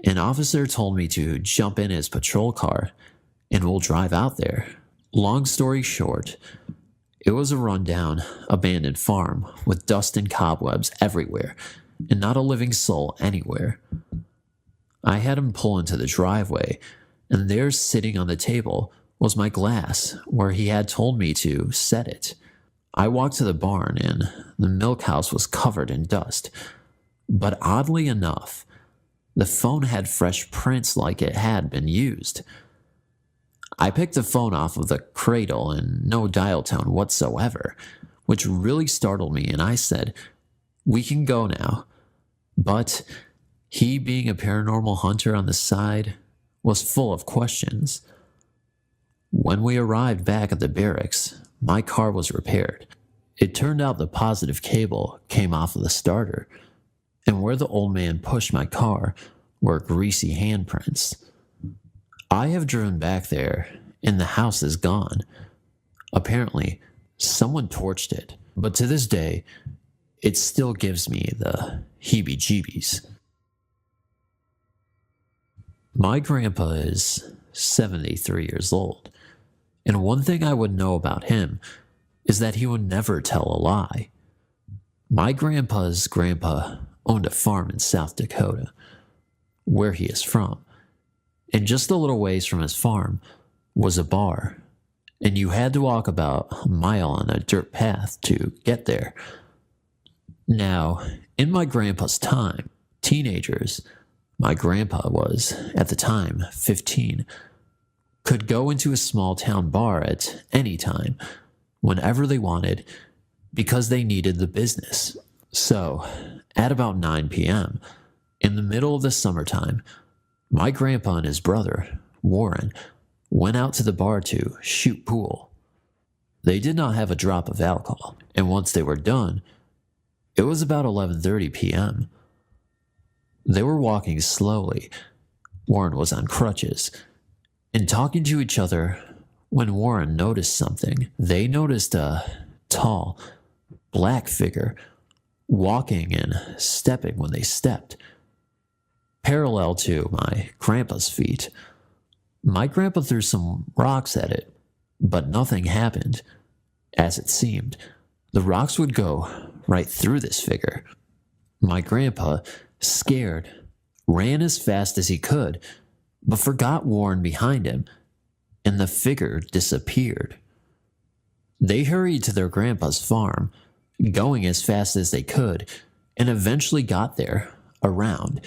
An officer told me to jump in his patrol car and we'll drive out there. Long story short, it was a rundown, abandoned farm with dust and cobwebs everywhere and not a living soul anywhere. I had him pull into the driveway, and there sitting on the table was my glass where he had told me to set it. I walked to the barn, and the milk house was covered in dust. But oddly enough, the phone had fresh prints like it had been used. I picked the phone off of the cradle and no dial tone whatsoever, which really startled me, and I said, we can go now. But he, being a paranormal hunter on the side, was full of questions. When we arrived back at the barracks, my car was repaired. It turned out the positive cable came off of the starter, and where the old man pushed my car were greasy handprints. I have driven back there, and the house is gone. Apparently, someone torched it, but to this day, it still gives me the heebie-jeebies. My grandpa is 73 years old, and one thing I would know about him is that he would never tell a lie. My grandpa's grandpa owned a farm in South Dakota, where he is from, and just a little ways from his farm was a bar, and you had to walk about a mile on a dirt path to get there. Now, in my grandpa's time, teenagers, my grandpa was, at the time, 15, could go into a small town bar at any time, whenever they wanted, because they needed the business. So, at about 9 p.m., in the middle of the summertime, my grandpa and his brother, Warren, went out to the bar to shoot pool. They did not have a drop of alcohol, and once they were done, it was about 11:30 p.m. They were walking slowly. Warren was on crutches and talking to each other when Warren noticed something. They noticed a tall, black figure walking and stepping when they stepped, parallel to my grandpa's feet. My grandpa threw some rocks at it, but nothing happened. As it seemed, the rocks would go right through this figure. My grandpa, scared, ran as fast as he could, but forgot Warren behind him, and the figure disappeared. They hurried to their grandpa's farm, going as fast as they could, and eventually got there around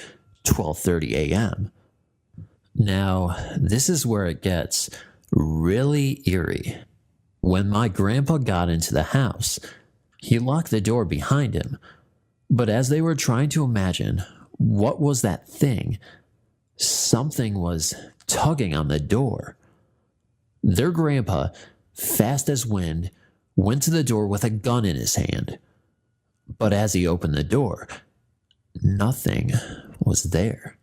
12:30 a.m. Now, this is where it gets really eerie. When my grandpa got into the house, he locked the door behind him, but as they were trying to imagine what was that thing, something was tugging on the door. Their grandpa, fast as wind, went to the door with a gun in his hand. But as he opened the door, nothing was there.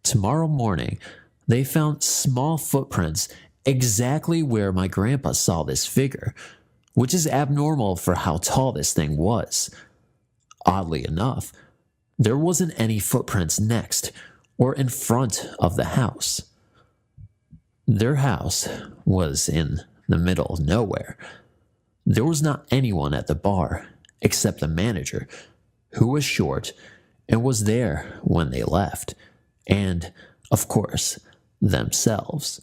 Tomorrow morning, they found small footprints exactly where my grandpa saw this figure, which is abnormal for how tall this thing was. Oddly enough, there wasn't any footprints next or in front of the house. Their house was in the middle of nowhere. There was not anyone at the bar except the manager, who was short and was there when they left, and, of course, themselves.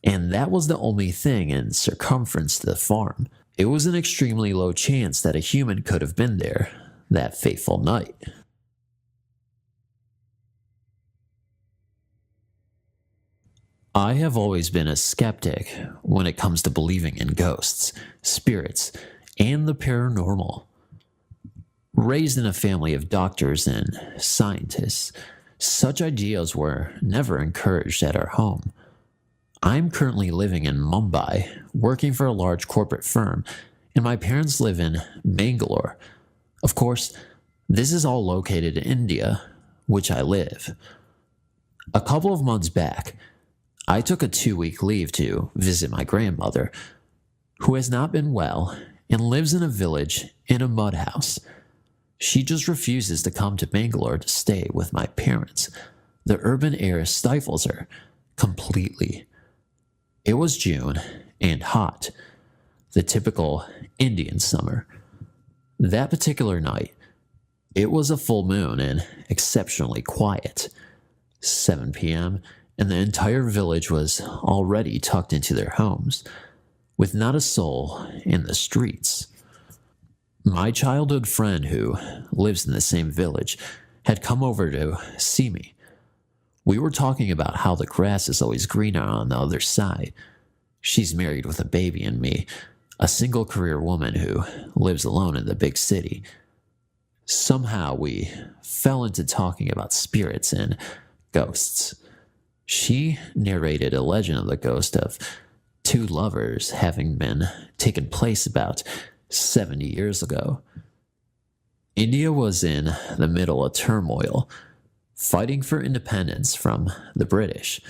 And that was the only thing in circumference to the farm. It was an extremely low chance that a human could have been there that fateful night. I have always been a skeptic when it comes to believing in ghosts, spirits, and the paranormal. Raised in a family of doctors and scientists, such ideas were never encouraged at our home. I'm currently living in Mumbai, working for a large corporate firm, and my parents live in Bangalore. Of course, this is all located in India, which I live. A couple of months back, I took a 2-week leave to visit my grandmother, who has not been well and lives in a village in a mud house. She just refuses to come to Bangalore to stay with my parents. The urban air stifles her completely. It was June and hot, the typical Indian summer. That particular night, it was a full moon and exceptionally quiet. 7 p.m., and the entire village was already tucked into their homes, with not a soul in the streets. My childhood friend, who lives in the same village, had come over to see me. We were talking about how the grass is always greener on the other side. She's married with a baby and me, a single career woman who lives alone in the big city. Somehow we fell into talking about spirits and ghosts. She narrated a legend of the ghost of 2 lovers having been taken place about 70 years ago. India was in the middle of turmoil, fighting for independence from the British.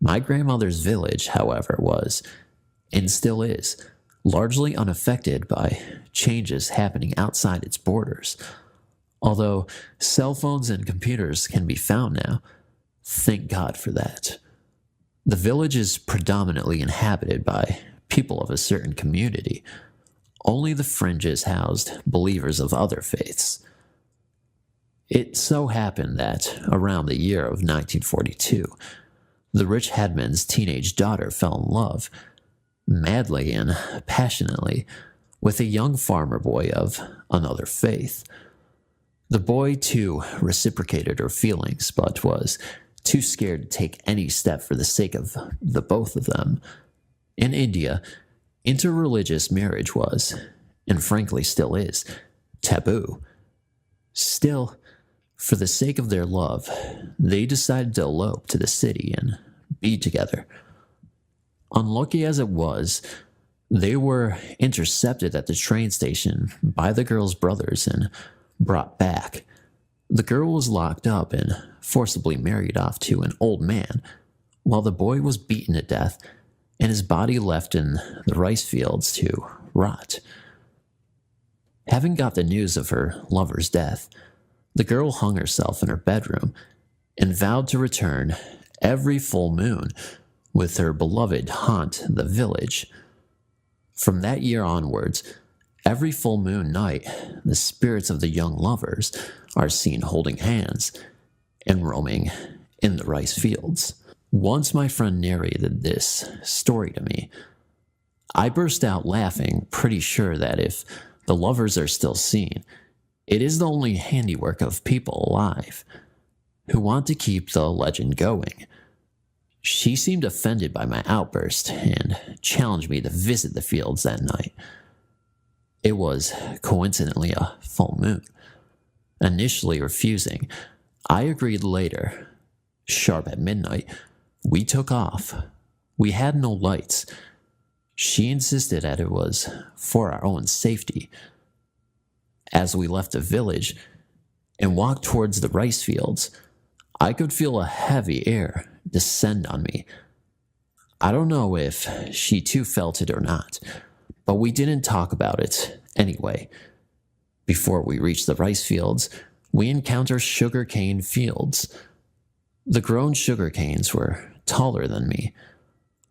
My grandmother's village, however, was, and still is, largely unaffected by changes happening outside its borders. Although cell phones and computers can be found now, thank God for that. The village is predominantly inhabited by people of a certain community. Only the fringes housed believers of other faiths. It so happened that around the year of 1942, the rich headman's teenage daughter fell in love, madly and passionately, with a young farmer boy of another faith. The boy, too, reciprocated her feelings, but was too scared to take any step for the sake of the both of them. In India, interreligious marriage was, and frankly still is, taboo. Still, for the sake of their love, they decided to elope to the city and be together. Unlucky as it was, they were intercepted at the train station by the girl's brothers and brought back. The girl was locked up and forcibly married off to an old man, while the boy was beaten to death and his body left in the rice fields to rot. Having got the news of her lover's death, the girl hung herself in her bedroom and vowed to return every full moon with her beloved haunt the village. From that year onwards, every full moon night, the spirits of the young lovers are seen holding hands and roaming in the rice fields. Once my friend narrated this story to me, I burst out laughing, pretty sure that if the lovers are still seen, it is the only handiwork of people alive who want to keep the legend going. She seemed offended by my outburst and challenged me to visit the fields that night. It was coincidentally a full moon. Initially refusing, I agreed later. Sharp at midnight, we took off. We had no lights. She insisted that it was for our own safety. As we left the village and walked towards the rice fields, I could feel a heavy air descend on me. I don't know if she too felt it or not, but we didn't talk about it anyway. Before we reached the rice fields, we encountered sugarcane fields. The grown sugar canes were taller than me.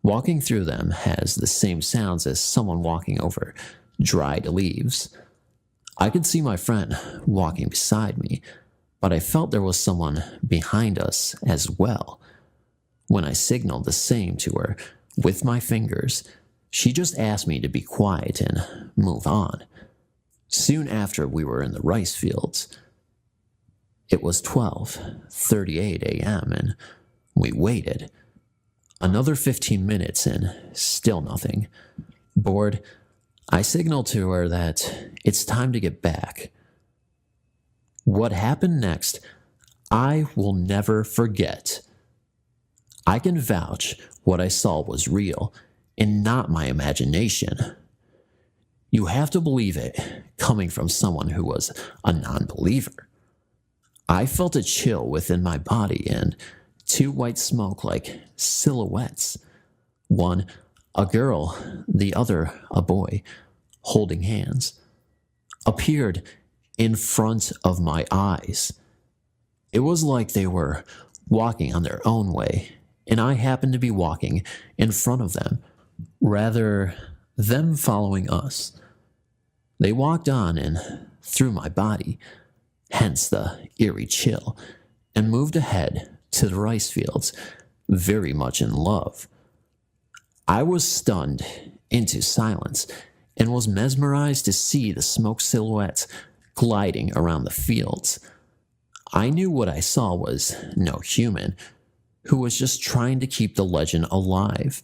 Walking through them has the same sounds as someone walking over dried leaves. I could see my friend walking beside me, but I felt there was someone behind us as well. When I signaled the same to her with my fingers, she just asked me to be quiet and move on. Soon after, we were in the rice fields. It was 12:38 a.m. and we waited. Another 15 minutes and still nothing. Bored, I signaled to her that it's time to get back. What happened next, I will never forget. I can vouch what I saw was real and not my imagination. You have to believe it coming from someone who was a non-believer. I felt a chill within my body and two white smoke-like silhouettes. One, a girl, the other, a boy, holding hands, appeared in front of my eyes. It was like they were walking on their own way, and I happened to be walking in front of them, rather them following us. They walked on and through my body, hence the eerie chill, and moved ahead to the rice fields, very much in love. I was stunned into silence and was mesmerized to see the smoke silhouettes gliding around the fields. I knew what I saw was no human, who was just trying to keep the legend alive.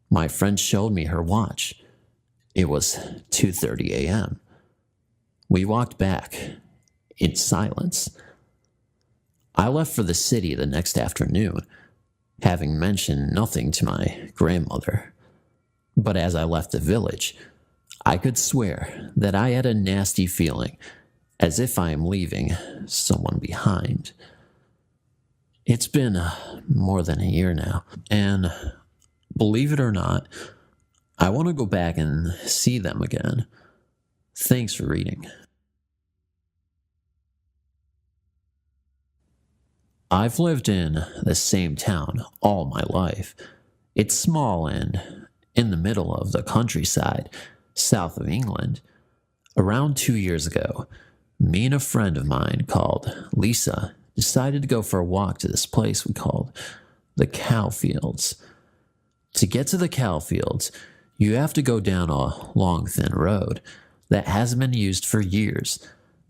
My friend showed me her watch. It was 2:30 a.m. We walked back in silence. I left for the city the next afternoon, having mentioned nothing to my grandmother. But as I left the village, I could swear that I had a nasty feeling, as if I am leaving someone behind. It's been more than a year now, and believe it or not, I want to go back and see them again. Thanks for reading. I've lived in the same town all my life. It's small and in the middle of the countryside, south of England. Around 2 years ago, me and a friend of mine called Lisa decided to go for a walk to this place we called the cow fields. To get to the cow fields, you have to go down a long, thin road that hasn't been used for years,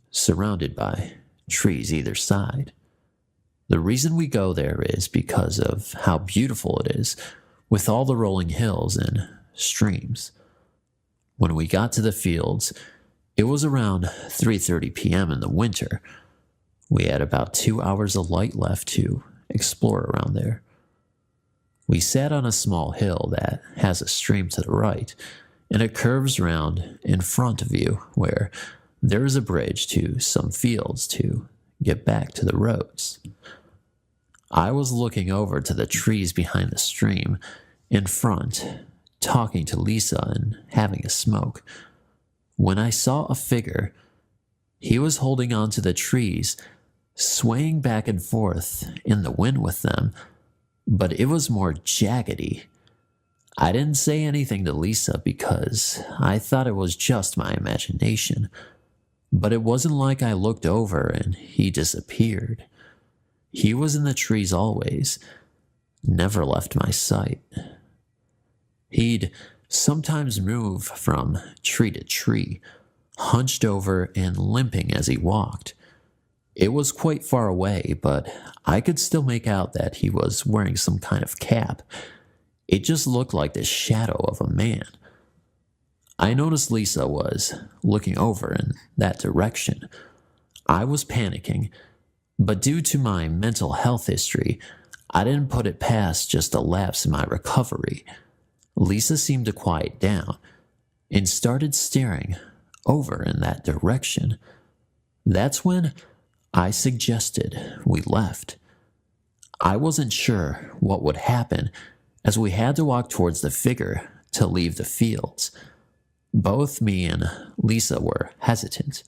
surrounded by trees either side. The reason we go there is because of how beautiful it is, with all the rolling hills and streams. When we got to the fields, it was around 3:30 p.m. in the winter. We had about 2 hours of light left to explore around there. We sat on a small hill that has a stream to the right, and it curves round in front of you where there is a bridge to some fields to get back to the roads. I was looking over to the trees behind the stream in front, talking to Lisa and having a smoke, when I saw a figure. He was holding on to the trees, swaying back and forth in the wind with them, but it was more jaggedy. I didn't say anything to Lisa because I thought it was just my imagination, but it wasn't like I looked over and he disappeared. He was in the trees always, never left my sight. He'd sometimes move from tree to tree, hunched over and limping as he walked. It was quite far away, but I could still make out that he was wearing some kind of cap. It just looked like the shadow of a man. I noticed Lisa was looking over in that direction. I was panicking, but due to my mental health history, I didn't put it past just a lapse in my recovery. Lisa seemed to quiet down and started staring over in that direction. That's when I suggested we left. I wasn't sure what would happen, as we had to walk towards the figure to leave the fields. Both me and Lisa were hesitant.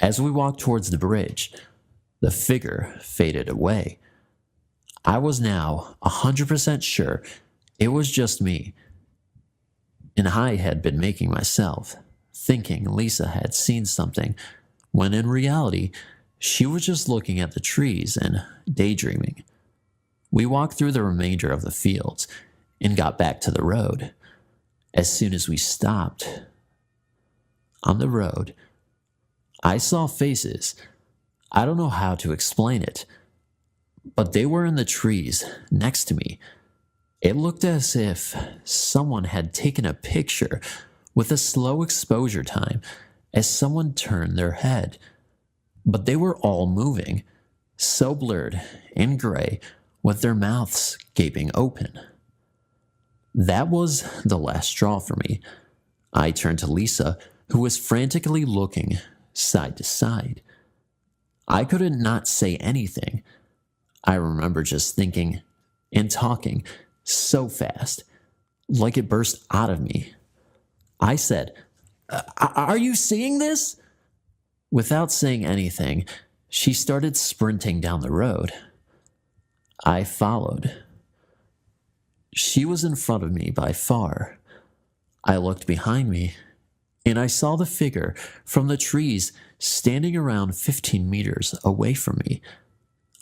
As we walked towards the bridge, the figure faded away. I was now 100% sure it was just me, and I had been making myself, thinking Lisa had seen something, when in reality, she was just looking at the trees and daydreaming. We walked through the remainder of the fields and got back to the road. As soon as we stopped on the road, I saw faces. I don't know how to explain it, but they were in the trees next to me. It looked as if someone had taken a picture with a slow exposure time as someone turned their head. But they were all moving, so blurred and gray, with their mouths gaping open. That was the last straw for me. I turned to Lisa, who was frantically looking side to side. I couldn't not say anything. I remember just thinking and talking so fast, like it burst out of me. I said, "Are you seeing this?" Without saying anything, she started sprinting down the road. I followed. She was in front of me by far. I looked behind me, and I saw the figure from the trees standing around 15 meters away from me.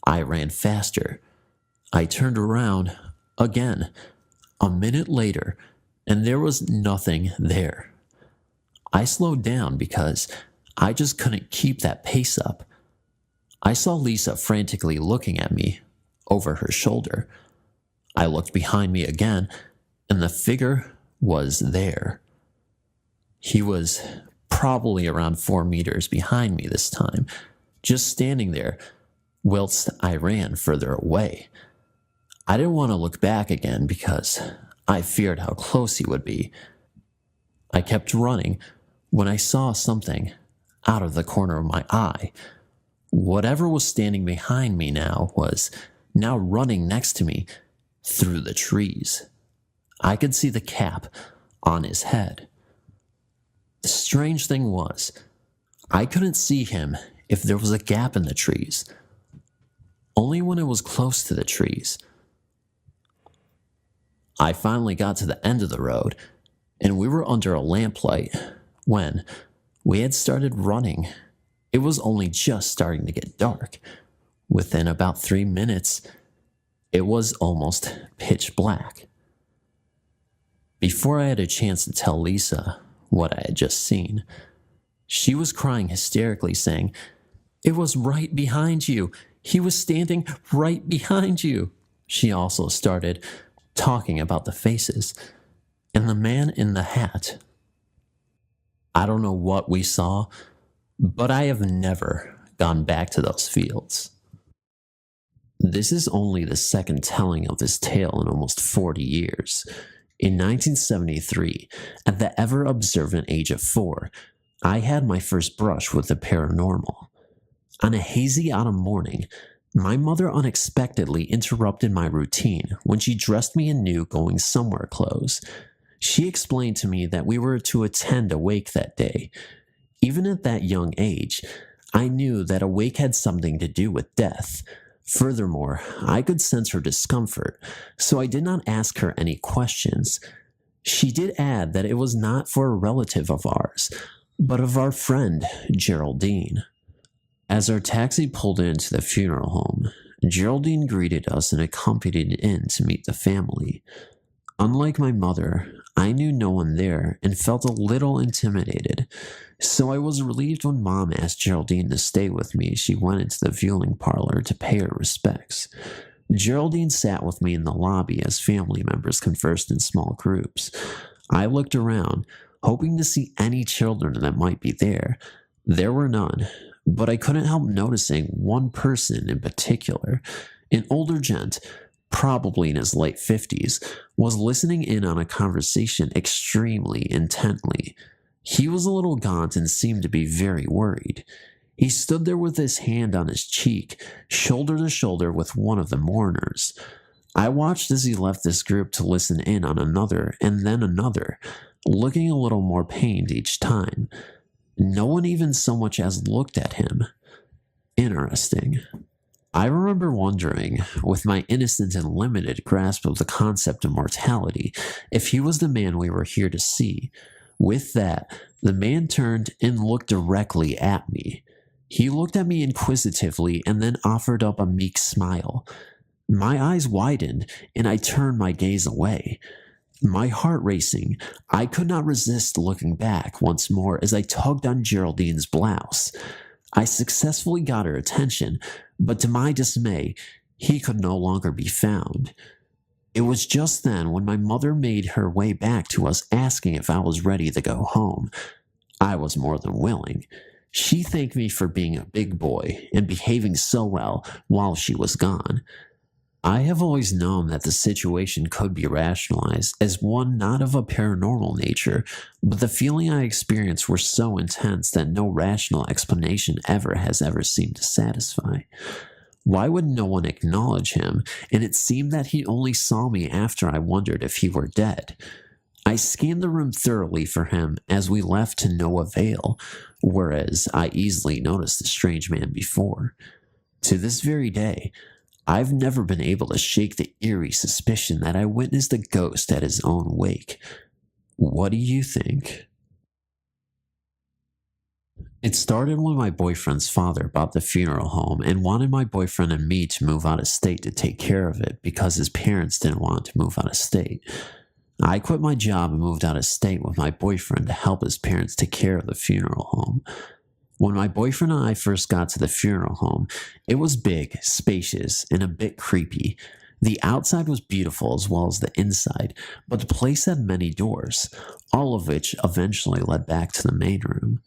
I ran faster. I turned around again a minute later, and there was nothing there. I slowed down because I just couldn't keep that pace up. I saw Lisa frantically looking at me over her shoulder. I looked behind me again, and the figure was there. He was probably around 4 meters behind me this time, just standing there, whilst I ran further away. I didn't want to look back again because I feared how close he would be. I kept running when I saw something out of the corner of my eye. Whatever was standing behind me now was now running next to me through the trees. I could see the cap on his head. The strange thing was, I couldn't see him if there was a gap in the trees, only when it was close to the trees. I finally got to the end of the road, and we were under a lamplight when we had started running. It was only just starting to get dark. Within about 3 minutes, it was almost pitch black. Before I had a chance to tell Lisa what I had just seen, she was crying hysterically, saying, "It was right behind you. He was standing right behind you." She also started talking about the faces and the man in the hat. I don't know what we saw, but I have never gone back to those fields. This is only the second telling of this tale in almost 40 years. In 1973, at the ever-observant age of 4, I had my first brush with the paranormal. On a hazy autumn morning, my mother unexpectedly interrupted my routine when she dressed me in new going somewhere clothes. She explained to me that we were to attend a wake that day. Even at that young age, I knew that a wake had something to do with death. Furthermore, I could sense her discomfort, so I did not ask her any questions. She did add that it was not for a relative of ours, but of our friend, Geraldine. As our taxi pulled into the funeral home, Geraldine greeted us and accompanied in to meet the family. Unlike my mother, I knew no one there and felt a little intimidated, so I was relieved when Mom asked Geraldine to stay with me as she went into the viewing parlor to pay her respects. Geraldine sat with me in the lobby as family members conversed in small groups. I looked around, hoping to see any children that might be there. There were none, but I couldn't help noticing one person in particular. An older gent, probably in his late 50s, was listening in on a conversation extremely intently. He was a little gaunt and seemed to be very worried. He stood there with his hand on his cheek, shoulder to shoulder with one of the mourners. I watched as he left this group to listen in on another and then another, looking a little more pained each time. No one even so much as looked at him. Interesting. I remember wondering, with my innocent and limited grasp of the concept of mortality, if he was the man we were here to see. With that, the man turned and looked directly at me. He looked at me inquisitively and then offered up a meek smile. My eyes widened, and I turned my gaze away. My heart racing, I could not resist looking back once more as I tugged on Geraldine's blouse. I successfully got her attention, but to my dismay, he could no longer be found. It was just then when my mother made her way back to us asking if I was ready to go home. I was more than willing. She thanked me for being a big boy and behaving so well while she was gone. I have always known that the situation could be rationalized as one not of a paranormal nature, but the feeling I experienced were so intense that no rational explanation has ever seemed to satisfy. Why would no one acknowledge him? And it seemed that he only saw me after I wondered if he were dead. I scanned the room thoroughly for him as we left to no avail, whereas I easily noticed the strange man before. To this very day, I've never been able to shake the eerie suspicion that I witnessed a ghost at his own wake. What do you think? It started when my boyfriend's father bought the funeral home and wanted my boyfriend and me to move out of state to take care of it because his parents didn't want to move out of state. I quit my job and moved out of state with my boyfriend to help his parents take care of the funeral home. When my boyfriend and I first got to the funeral home, it was big, spacious, and a bit creepy. The outside was beautiful as well as the inside, but the place had many doors, all of which eventually led back to the main room.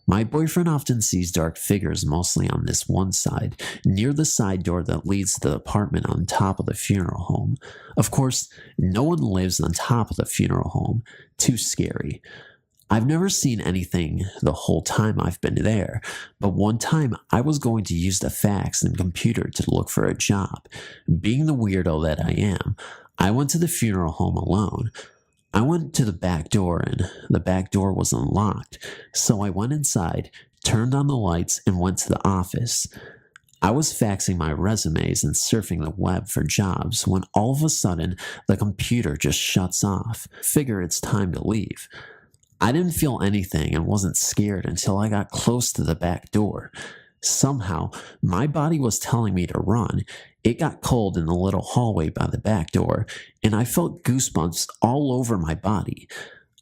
My boyfriend often sees dark figures mostly on this one side, near the side door that leads to the apartment on top of the funeral home. Of course, no one lives on top of the funeral home. Too scary. I've never seen anything the whole time I've been there, but one time I was going to use the fax and computer to look for a job. Being the weirdo that I am, I went to the funeral home alone. I went to the back door and the back door was unlocked, so I went inside, turned on the lights, and went to the office. I was faxing my resumes and surfing the web for jobs when all of a sudden the computer just shuts off. Figure it's time to leave. I didn't feel anything and wasn't scared until I got close to the back door. Somehow, my body was telling me to run. It got cold in the little hallway by the back door, and I felt goosebumps all over my body.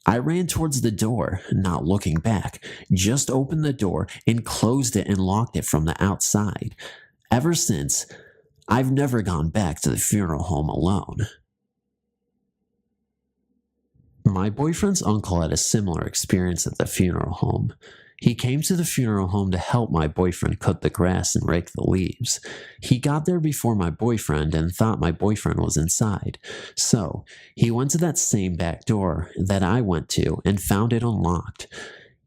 I ran towards the door, not looking back, just opened the door and closed it and locked it from the outside. Ever since, I've never gone back to the funeral home alone. My boyfriend's uncle had a similar experience at the funeral home. He came to the funeral home to help my boyfriend cut the grass and rake the leaves. He got there before my boyfriend and thought my boyfriend was inside. So, he went to that same back door that I went to and found it unlocked.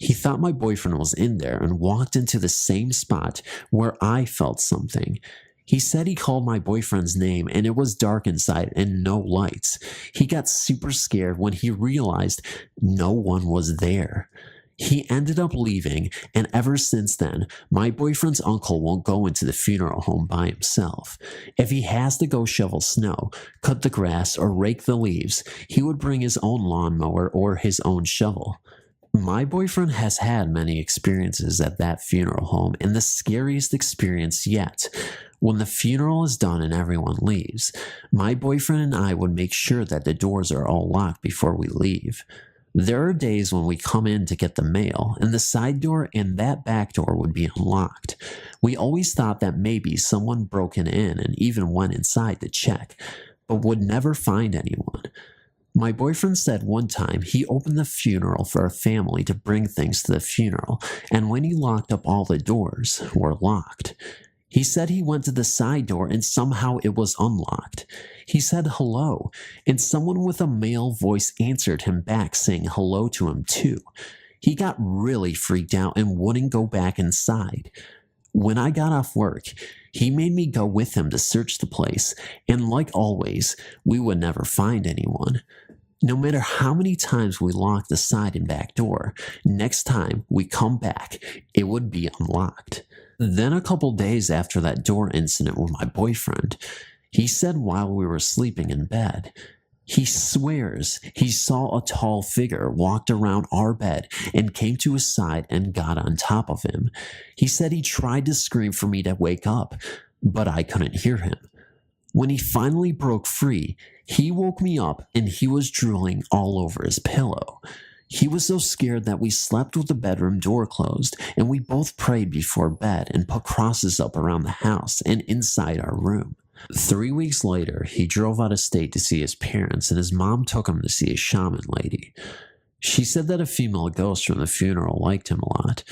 He thought my boyfriend was in there and walked into the same spot where I felt something. He said he called my boyfriend's name and it was dark inside and no lights. He got super scared when he realized no one was there. He ended up leaving, and ever since then, my boyfriend's uncle won't go into the funeral home by himself. If he has to go shovel snow, cut the grass, or rake the leaves, he would bring his own lawnmower or his own shovel. My boyfriend has had many experiences at that funeral home, and the scariest experience yet. When the funeral is done and everyone leaves, my boyfriend and I would make sure that the doors are all locked before we leave. There are days when we come in to get the mail, and the side door and that back door would be unlocked. We always thought that maybe someone broke in and even went inside to check, but would never find anyone. My boyfriend said one time he opened the funeral for a family to bring things to the funeral, and when he locked up all the doors were locked. He said he went to the side door and somehow it was unlocked. He said hello, and someone with a male voice answered him back saying hello to him too. He got really freaked out and wouldn't go back inside. When I got off work, he made me go with him to search the place, and like always, we would never find anyone. No matter how many times we locked the side and back door, next time we come back, it would be unlocked. Then a couple days after that door incident with my boyfriend, he said while we were sleeping in bed, he swears he saw a tall figure walked around our bed and came to his side and got on top of him. He said he tried to scream for me to wake up, but I couldn't hear him. When he finally broke free, he woke me up and he was drooling all over his pillow. He was so scared that we slept with the bedroom door closed, and we both prayed before bed and put crosses up around the house and inside our room. 3 weeks later, he drove out of state to see his parents, and his mom took him to see a shaman lady. She said that a female ghost from the funeral liked him a lot.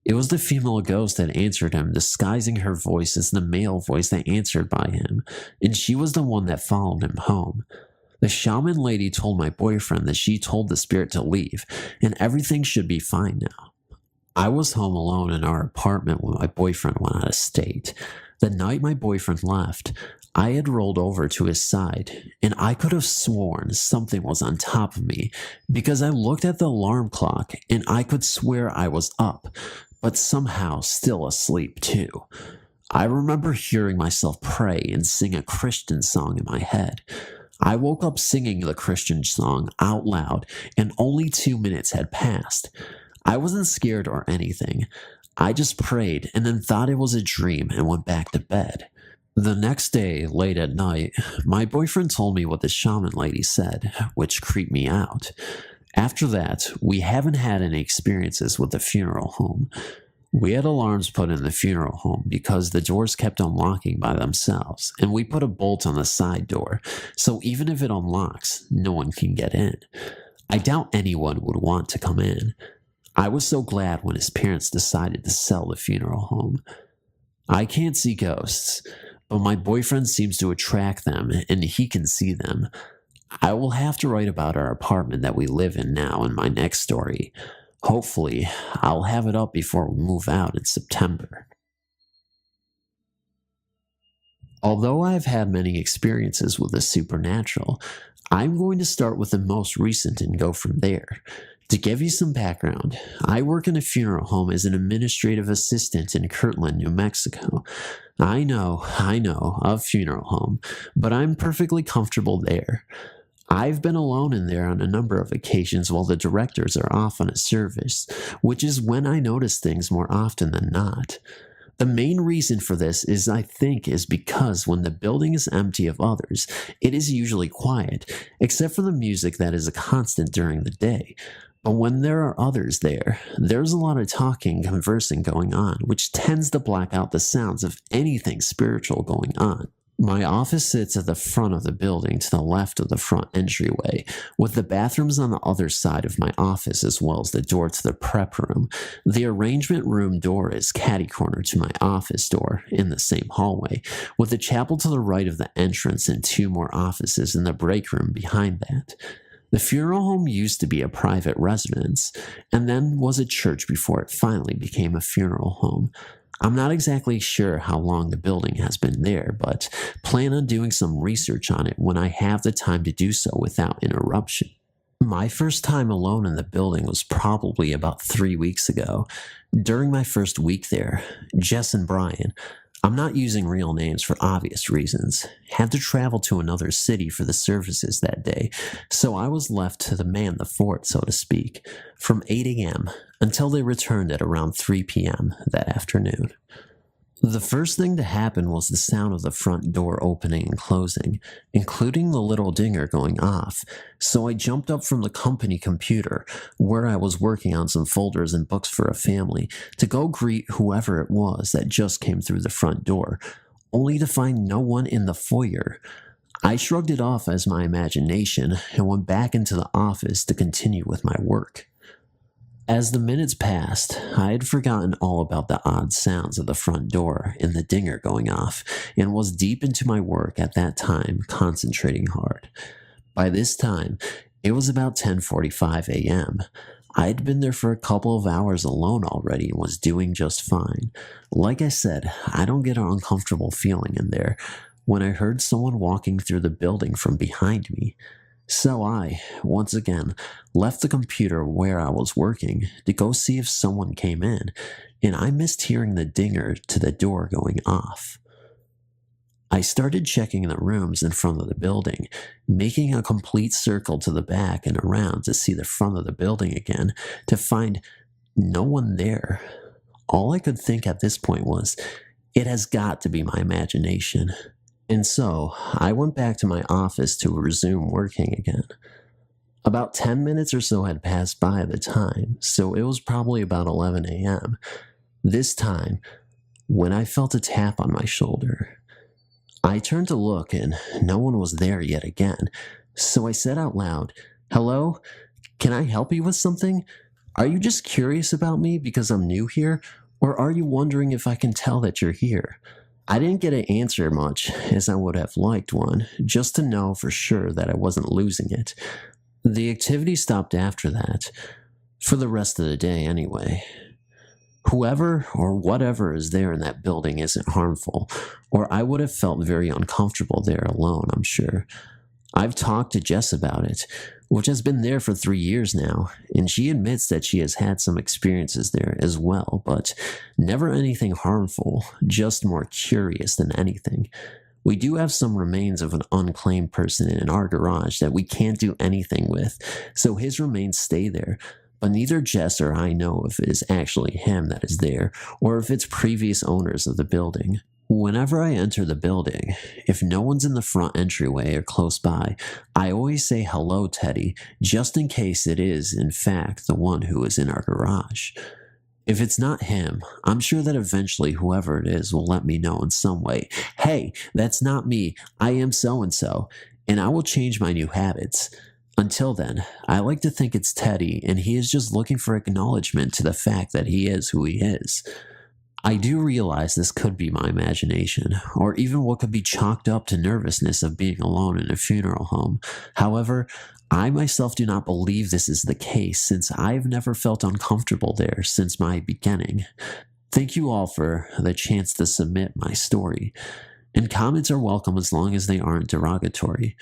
It was the female ghost that answered him, disguising her voice as the male voice that answered by him, and she was the one that followed him home. The shaman lady told my boyfriend that she told the spirit to leave, and everything should be fine now. I was home alone in our apartment when my boyfriend went out of state. The night my boyfriend left, I had rolled over to his side, and I could have sworn something was on top of me because I looked at the alarm clock and I could swear I was up, but somehow still asleep too. I remember hearing myself pray and sing a Christian song in my head. I woke up singing the Christian song out loud, and only 2 minutes had passed. I wasn't scared or anything. I just prayed and then thought it was a dream and went back to bed. The next day, late at night, my boyfriend told me what the shaman lady said, which creeped me out. After that, we haven't had any experiences with the funeral home. We had alarms put in the funeral home because the doors kept unlocking by themselves, and we put a bolt on the side door, so even if it unlocks, no one can get in. I doubt anyone would want to come in. I was so glad when his parents decided to sell the funeral home. I can't see ghosts, but my boyfriend seems to attract them, and he can see them. I will have to write about our apartment that we live in now in my next story. Hopefully, I'll have it up before we move out in September. Although I've had many experiences with the supernatural, I'm going to start with the most recent and go from there. To give you some background, I work in a funeral home as an administrative assistant in Kirtland, New Mexico. I know, a funeral home, but I'm perfectly comfortable there. I've been alone in there on a number of occasions while the directors are off on a service, which is when I notice things more often than not. The main reason for this I think is because when the building is empty of others, it is usually quiet, except for the music that is a constant during the day. But when there are others there, there's a lot of talking, conversing going on, which tends to black out the sounds of anything spiritual going on. My office sits at the front of the building to the left of the front entryway, with the bathrooms on the other side of my office as well as the door to the prep room. The arrangement room door is catty-corner to my office door in the same hallway, with the chapel to the right of the entrance and 2 more offices in the break room behind that. The funeral home used to be a private residence, and then was a church before it finally became a funeral home. I'm not exactly sure how long the building has been there, but plan on doing some research on it when I have the time to do so without interruption. My first time alone in the building was probably about 3 weeks ago. During my first week there, Jess and Brian, I'm not using real names for obvious reasons, had to travel to another city for the services that day, so I was left to man the fort, so to speak, from 8 a.m. until they returned at around 3 p.m. that afternoon. The first thing to happen was the sound of the front door opening and closing, including the little dinger going off, so I jumped up from the company computer, where I was working on some folders and books for a family, to go greet whoever it was that just came through the front door, only to find no one in the foyer. I shrugged it off as my imagination and went back into the office to continue with my work. As the minutes passed, I had forgotten all about the odd sounds of the front door and the dinger going off, and was deep into my work at that time, concentrating hard. By this time, it was about 10:45 a.m. I had been there for a couple of hours alone already and was doing just fine. Like I said, I don't get an uncomfortable feeling in there when I heard someone walking through the building from behind me. So I, once again, left the computer where I was working to go see if someone came in, and I missed hearing the dinger to the door going off. I started checking the rooms in front of the building, making a complete circle to the back and around to see the front of the building again, to find no one there. All I could think at this point was, it has got to be my imagination. And so, I went back to my office to resume working again. About 10 minutes or so had passed by at the time, so it was probably about 11 a.m. This time, when I felt a tap on my shoulder, I turned to look and no one was there yet again, so I said out loud, "Hello? Can I help you with something? Are you just curious about me because I'm new here, or are you wondering if I can tell that you're here?" I didn't get an answer much, as I would have liked one, just to know for sure that I wasn't losing it. The activity stopped after that, for the rest of the day anyway. Whoever or whatever is there in that building isn't harmful, or I would have felt very uncomfortable there alone, I'm sure. I've talked to Jess about it, which has been there for 3 years now, and she admits that she has had some experiences there as well, but never anything harmful, just more curious than anything. We do have some remains of an unclaimed person in our garage that we can't do anything with, so his remains stay there, but neither Jess or I know if it is actually him that is there, or if it's previous owners of the building. Whenever I enter the building, if no one's in the front entryway or close by, I always say hello, Teddy, just in case it is, in fact, the one who is in our garage. If it's not him, I'm sure that eventually whoever it is will let me know in some way, "Hey, that's not me, I am so-and-so," and I will change my new habits. Until then, I like to think it's Teddy, and he is just looking for acknowledgement to the fact that he is who he is. I do realize this could be my imagination, or even what could be chalked up to nervousness of being alone in a funeral home. However, I myself do not believe this is the case, since I've never felt uncomfortable there since my beginning. Thank you all for the chance to submit my story, and comments are welcome as long as they aren't derogatory.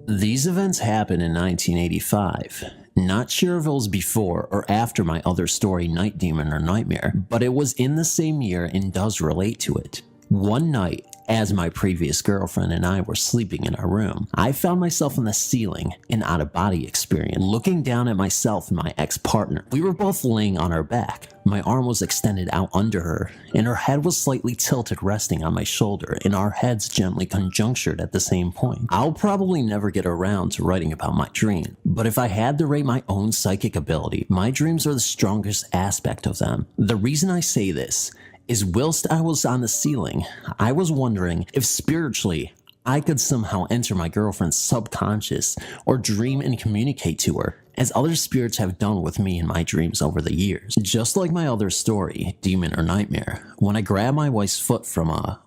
These events happened in 1985. Not sure if it was before or after my other story, Night Demon or Nightmare, but it was in the same year and does relate to it. One night, as my previous girlfriend and I were sleeping in our room, I found myself on the ceiling, an out-of-body experience, looking down at myself and my ex-partner. We were both laying on our back. My arm was extended out under her, and her head was slightly tilted, resting on my shoulder, and our heads gently conjunctured at the same point. I'll probably never get around to writing about my dream, but if I had to rate my own psychic ability, my dreams are the strongest aspect of them. The reason I say this is whilst I was on the ceiling, I was wondering if spiritually I could somehow enter my girlfriend's subconscious or dream and communicate to her, as other spirits have done with me in my dreams over the years. Just like my other story, Demon or Nightmare, when I grabbed my wife's foot from a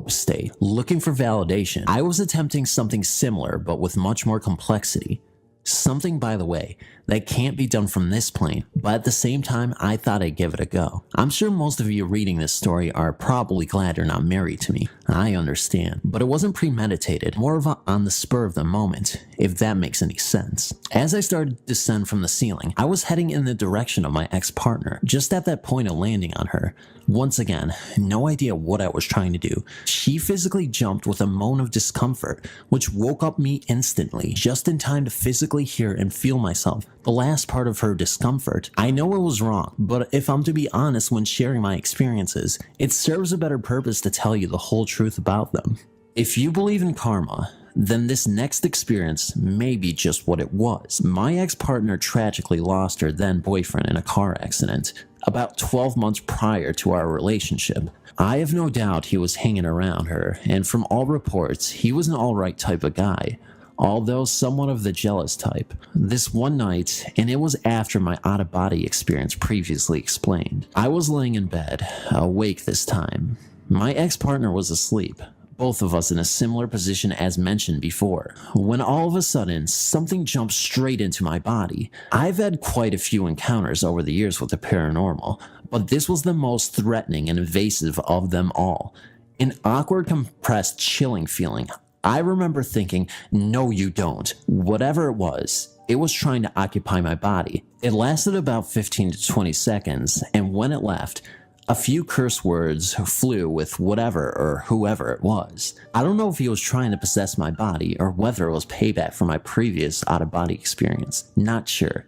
state, looking for validation. I was attempting something similar, but with much more complexity. Something, by the way, that can't be done from this plane, but at the same time, I thought I'd give it a go. I'm sure most of you reading this story are probably glad you're not married to me. I understand, but it wasn't premeditated, more of a on the spur of the moment, if that makes any sense. As I started to descend from the ceiling, I was heading in the direction of my ex-partner, just at that point of landing on her. Once again, no idea what I was trying to do. She physically jumped with a moan of discomfort, which woke up me instantly, just in time to physically hear and feel myself. The last part of her discomfort. I know it was wrong, but if I'm to be honest when sharing my experiences, it serves a better purpose to tell you the whole truth about them. If you believe in karma, then this next experience may be just what it was. My ex-partner tragically lost her then boyfriend in a car accident about 12 months prior to our relationship. I have no doubt he was hanging around her, and from all reports, he was an alright type of guy, although somewhat of the jealous type. This one night, and it was after my out-of-body experience previously explained, I was laying in bed, awake this time. My ex-partner was asleep, both of us in a similar position as mentioned before, when all of a sudden, something jumped straight into my body. I've had quite a few encounters over the years with the paranormal, but this was the most threatening and invasive of them all. An awkward, compressed, chilling feeling. I remember thinking, no you don't. Whatever it was trying to occupy my body. It lasted about 15 to 20 seconds, and when it left, a few curse words flew with whatever or whoever it was. I don't know if he was trying to possess my body or whether it was payback for my previous out-of-body experience. Not sure.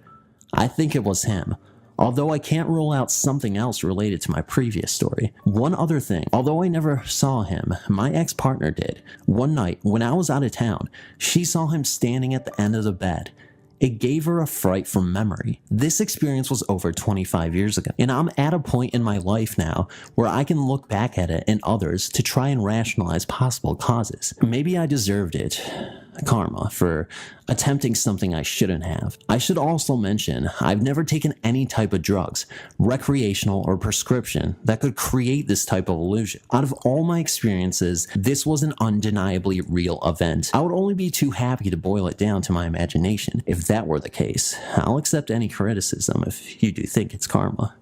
I think it was him, although I can't rule out something else related to my previous story. One other thing, although I never saw him, my ex-partner did. One night, when I was out of town, she saw him standing at the end of the bed. It gave her a fright from memory. This experience was over 25 years ago, and I'm at a point in my life now where I can look back at it and others to try and rationalize possible causes. Maybe I deserved it. Karma for attempting something I shouldn't have. I should also mention, I've never taken any type of drugs, recreational or prescription, that could create this type of illusion. Out of all my experiences, this was an undeniably real event. I would only be too happy to boil it down to my imagination. If that were the case, I'll accept any criticism if you do think it's karma.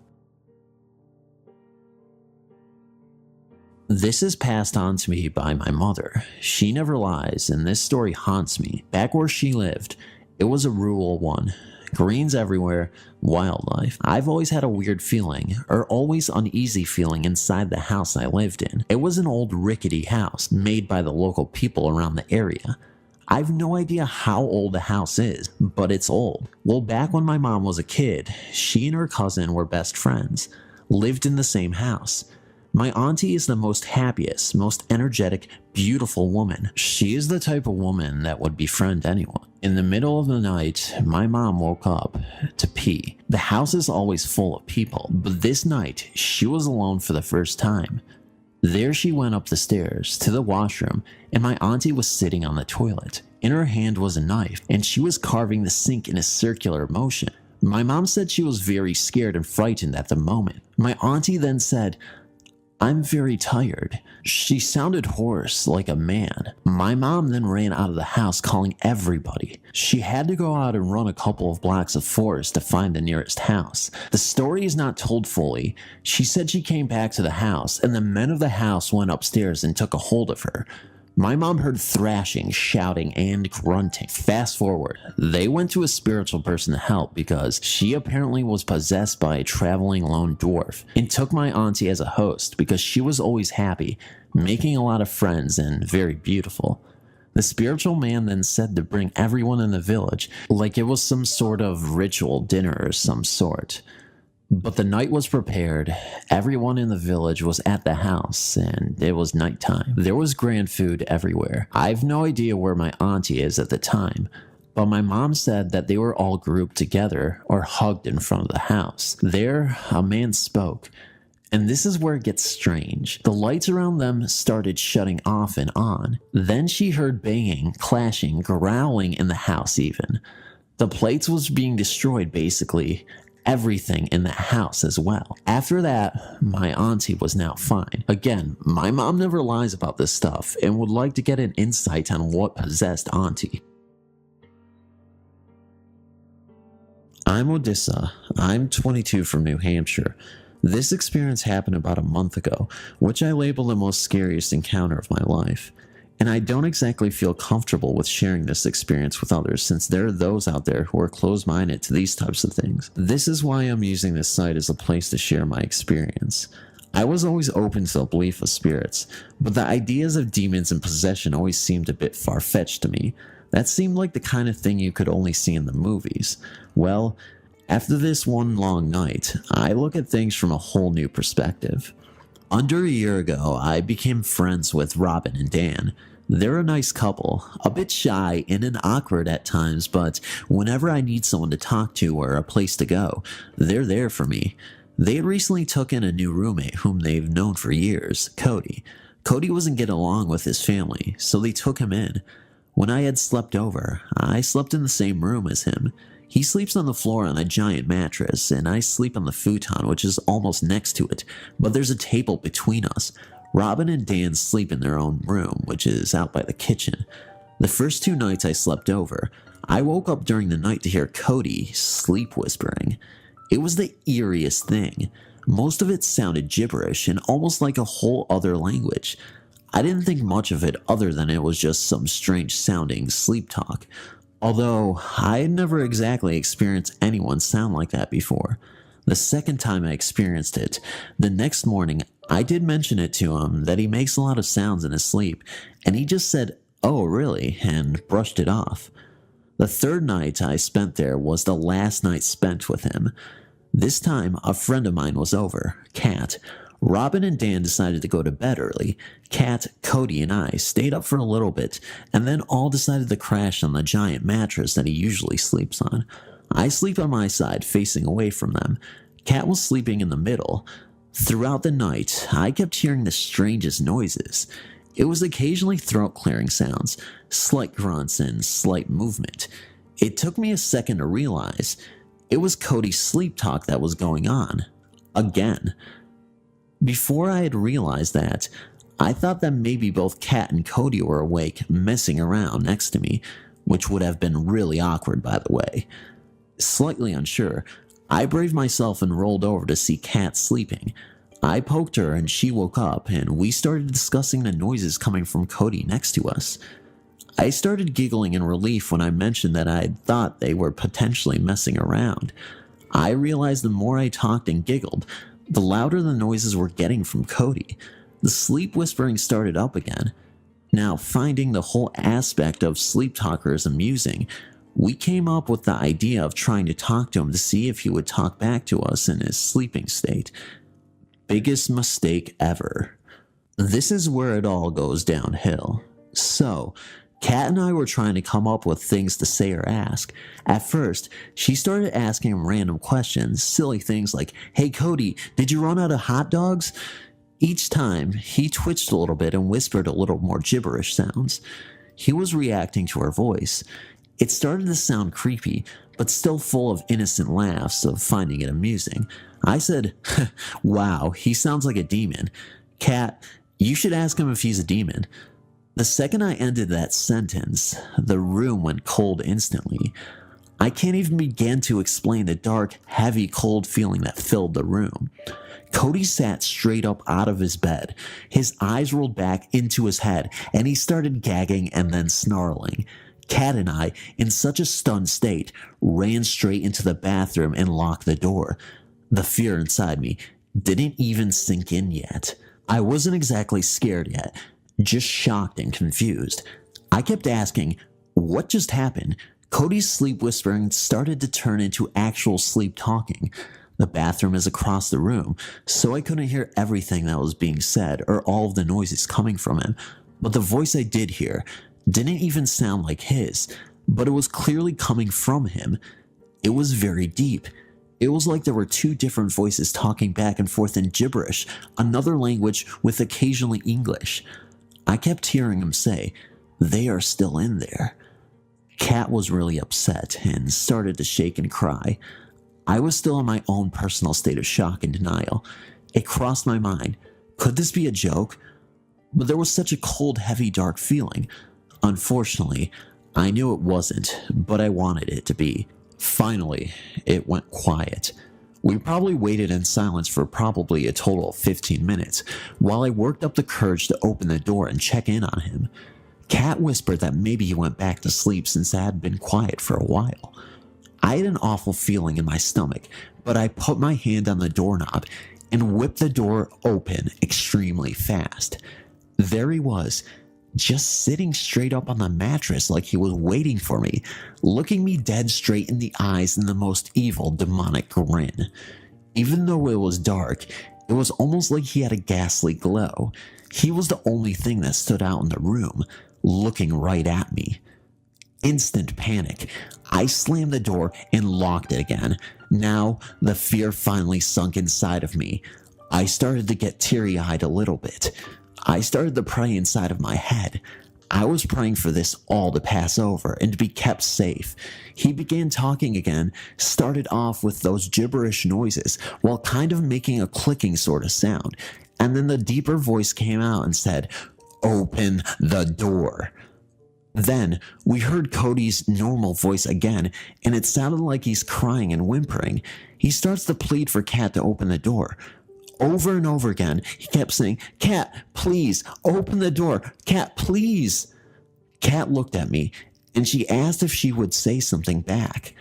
This is passed on to me by my mother. She never lies, and this story haunts me. Back where she lived, it was a rural one. Greens everywhere, wildlife. I've always had a weird feeling, or always uneasy feeling inside the house I lived in. It was an old rickety house, made by the local people around the area. I've no idea how old the house is, but it's old. Well, back when my mom was a kid, she and her cousin were best friends, lived in the same house. My auntie is the most happiest, most energetic, beautiful woman. She is the type of woman that would befriend anyone. In the middle of the night, my mom woke up to pee. The house is always full of people, but this night, she was alone for the first time. There she went up the stairs to the washroom, and my auntie was sitting on the toilet. In her hand was a knife, and she was carving the sink in a circular motion. My mom said she was very scared and frightened at the moment. My auntie then said, "I'm very tired." She sounded hoarse, like a man. My mom then ran out of the house calling everybody. She had to go out and run a couple of blocks of forest to find the nearest house. The story is not told fully. She said she came back to the house, and the men of the house went upstairs and took a hold of her. My mom heard thrashing, shouting, and grunting. Fast forward, they went to a spiritual person to help because she apparently was possessed by a traveling lone dwarf, and took my auntie as a host because she was always happy, making a lot of friends, and very beautiful. The spiritual man then said to bring everyone in the village, like it was some sort of ritual dinner or some sort. But the night was prepared, everyone in the village was at the house, and it was nighttime. There was grand food everywhere. I've no idea where my auntie is at the time, but my mom said that they were all grouped together or hugged in front of the house. There, a man spoke, and this is where it gets strange. The lights around them started shutting off and on. Then she heard banging, clashing, growling in the house even. The plates was being destroyed basically. everything in the house as well. After that, my auntie was now fine. Again, my mom never lies about this stuff and would like to get an insight on what possessed auntie. I'm Odessa. I'm 22 from New Hampshire. This experience happened about a month ago, which I label the most scariest encounter of my life. And I don't exactly feel comfortable with sharing this experience with others, since there are those out there who are closed-minded to these types of things. This is why I'm using this site as a place to share my experience. I was always open to the belief of spirits, but the ideas of demons and possession always seemed a bit far-fetched to me. That seemed like the kind of thing you could only see in the movies. Well, after this one long night, I look at things from a whole new perspective. Under a year ago, I became friends with Robin and Dan. They're a nice couple, a bit shy and awkward at times, but whenever I need someone to talk to or a place to go, they're there for me. They had recently took in a new roommate whom they've known for years, Cody. Cody wasn't getting along with his family, so they took him in. When I had slept over, I slept in the same room as him. He sleeps on the floor on a giant mattress, and I sleep on the futon, which is almost next to it, but there's a table between us. Robin and Dan sleep in their own room, which is out by the kitchen. The first 2 nights I slept over, I woke up during the night to hear Cody sleep whispering. It was the eeriest thing. Most of it sounded gibberish and almost like a whole other language. I didn't think much of it other than it was just some strange sounding sleep talk. Although, I had never exactly experienced anyone sound like that before. The second time I experienced it, the next morning, I did mention it to him that he makes a lot of sounds in his sleep, and he just said, "Oh, really?" and brushed it off. The third night I spent there was the last night spent with him. This time, a friend of mine was over, Kat. Robin and Dan decided to go to bed early. Kat, Cody, and I stayed up for a little bit, and then all decided to crash on the giant mattress that he usually sleeps on. I sleep on my side, facing away from them. Kat was sleeping in the middle. Throughout the night, I kept hearing the strangest noises. It was occasionally throat-clearing sounds, slight grunts, and slight movement. It took me a second to realize it was Cody's sleep talk that was going on. Again. Before I had realized that, I thought that maybe both Kat and Cody were awake, messing around next to me, which would have been really awkward, by the way. Slightly unsure, I braved myself and rolled over to see Kat sleeping. I poked her and she woke up, and we started discussing the noises coming from Cody next to us. I started giggling in relief when I mentioned that I thought they were potentially messing around. I realized the more I talked and giggled, the louder the noises were getting from Cody. The sleep whispering started up again. Now, finding the whole aspect of sleep talkers amusing, we came up with the idea of trying to talk to him to see if he would talk back to us in his sleeping state. Biggest mistake ever. This is where it all goes downhill. So, Kat and I were trying to come up with things to say or ask. At first, she started asking him random questions, silly things like, "Hey Cody, did you run out of hot dogs?" Each time, he twitched a little bit and whispered a little more gibberish sounds. He was reacting to her voice. It started to sound creepy, but still full of innocent laughs of finding it amusing. I said, "Wow, he sounds like a demon. Kat, you should ask him if he's a demon." The second I ended that sentence, the room went cold instantly. I can't even begin to explain the dark, heavy, cold feeling that filled the room. Cody sat straight up out of his bed. His eyes rolled back into his head, and he started gagging and then snarling. Kat and I, in such a stunned state, ran straight into the bathroom and locked the door. The fear inside me didn't even sink in yet. I wasn't exactly scared yet, just shocked and confused. I kept asking, what just happened? Cody's sleep whispering started to turn into actual sleep talking. The bathroom is across the room, so I couldn't hear everything that was being said or all of the noises coming from him. But the voice I did hear didn't even sound like his, but it was clearly coming from him. It was very deep. It was like there were two different voices talking back and forth in gibberish, another language with occasionally English. I kept hearing him say, "They are still in there." Kat was really upset and started to shake and cry. I was still in my own personal state of shock and denial. It crossed my mind, could this be a joke? But there was such a cold, heavy, dark feeling. Unfortunately, I knew it wasn't, but I wanted it to be. Finally, it went quiet. We probably waited in silence for probably a total of 15 minutes, while I worked up the courage to open the door and check in on him. Kat whispered that maybe he went back to sleep since I had been quiet for a while. I had an awful feeling in my stomach, but I put my hand on the doorknob and whipped the door open extremely fast. There he was, just sitting straight up on the mattress like he was waiting for me, looking me dead straight in the eyes in the most evil, demonic grin. Even though it was dark, it was almost like he had a ghastly glow. He was the only thing that stood out in the room, looking right at me. Instant panic. I slammed the door and locked it again. Now, the fear finally sunk inside of me. I started to get teary-eyed a little bit. I started to pray inside of my head. I was praying for this all to pass over and to be kept safe. He began talking again, started off with those gibberish noises while kind of making a clicking sort of sound, and then the deeper voice came out and said, "Open the door." Then we heard Cody's normal voice again, and it sounded like he's crying and whimpering. He starts to plead for Kat to open the door. Over and over again, he kept saying, "Kat, please, open the door. Kat, please." Kat looked at me, and she asked if she would say something back.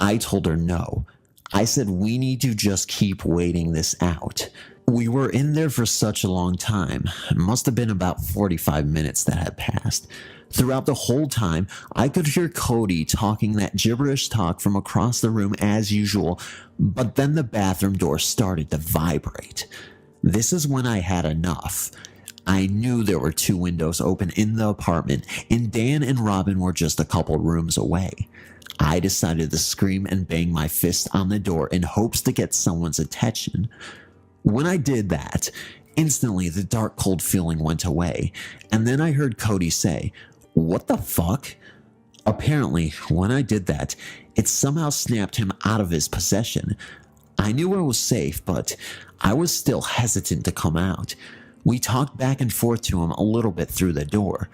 I told her no. I said we need to just keep waiting this out. We were in there for such a long time. It must have been about 45 minutes that had passed. Throughout the whole time, I could hear Cody talking that gibberish talk from across the room as usual, but then the bathroom door started to vibrate. This is when I had enough. I knew there were 2 windows open in the apartment, and Dan and Robin were just a couple rooms away. I decided to scream and bang my fist on the door in hopes to get someone's attention. When I did that, instantly the dark cold feeling went away, and then I heard Cody say, "What the fuck?" Apparently, when I did that, it somehow snapped him out of his possession. I knew I was safe, but I was still hesitant to come out. We talked back and forth to him a little bit through the door.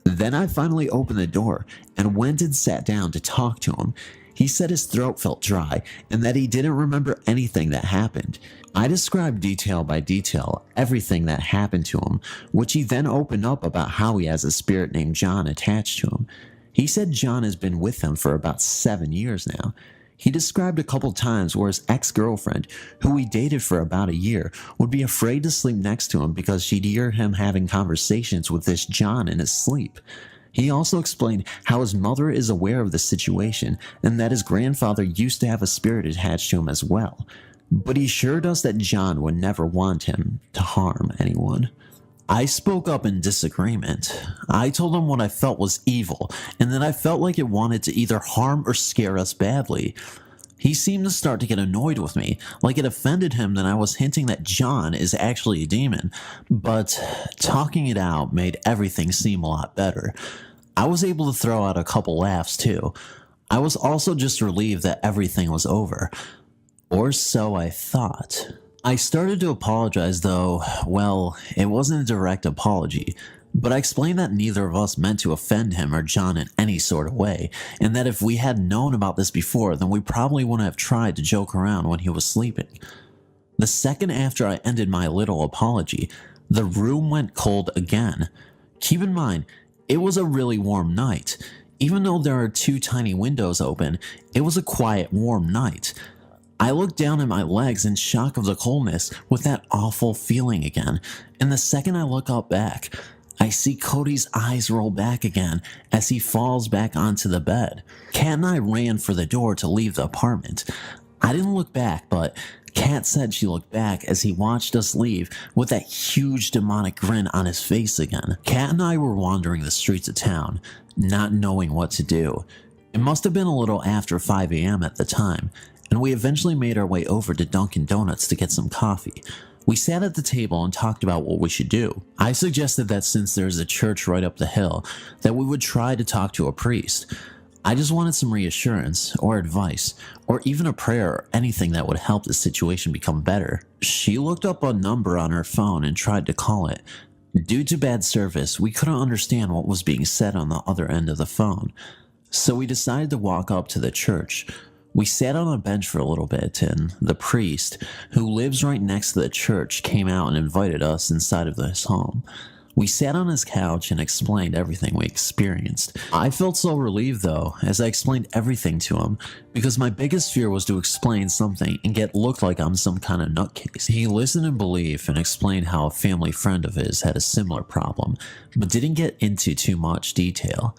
Then I finally opened the door and went and sat down to talk to him. He said his throat felt dry and that he didn't remember anything that happened. I described detail by detail everything that happened to him, which he then opened up about how he has a spirit named John attached to him. He said John has been with him for about 7 years now. He described a couple times where his ex-girlfriend, who he dated for about a year, would be afraid to sleep next to him because she'd hear him having conversations with this John in his sleep. He also explained how his mother is aware of the situation and that his grandfather used to have a spirit attached to him as well. But he assured us that John would never want him to harm anyone. I spoke up in disagreement. I told him what I felt was evil and that I felt like it wanted to either harm or scare us badly. He seemed to start to get annoyed with me, like it offended him that I was hinting that John is actually a demon, but talking it out made everything seem a lot better. I was able to throw out a couple laughs too. I was also just relieved that everything was over. Or so I thought. I started to apologize though. Well, it wasn't a direct apology, but I explained that neither of us meant to offend him or John in any sort of way, and that if we had known about this before, then we probably wouldn't have tried to joke around when he was sleeping. The second after I ended my little apology, the room went cold again. Keep in mind, it was a really warm night. Even though there are 2 tiny windows open, it was a quiet, warm night. I looked down at my legs in shock of the coldness with that awful feeling again, and the second I look up back, I see Cody's eyes roll back again as he falls back onto the bed. Kat and I ran for the door to leave the apartment. I didn't look back, but Kat said she looked back as he watched us leave with that huge demonic grin on his face again. Kat and I were wandering the streets of town, not knowing what to do. It must have been a little after 5 a.m. at the time, and we eventually made our way over to Dunkin' Donuts to get some coffee. We sat at the table and talked about what we should do. I suggested that since there's a church right up the hill, that we would try to talk to a priest. I just wanted some reassurance, or advice, or even a prayer or anything that would help the situation become better. She looked up a number on her phone and tried to call it. Due to bad service, we couldn't understand what was being said on the other end of the phone, so we decided to walk up to the church. We sat on a bench for a little bit, and the priest, who lives right next to the church, came out and invited us inside of his home. We sat on his couch and explained everything we experienced. I felt so relieved though, as I explained everything to him, because my biggest fear was to explain something and get looked like I'm some kind of nutcase. He listened in belief and explained how a family friend of his had a similar problem, but didn't get into too much detail.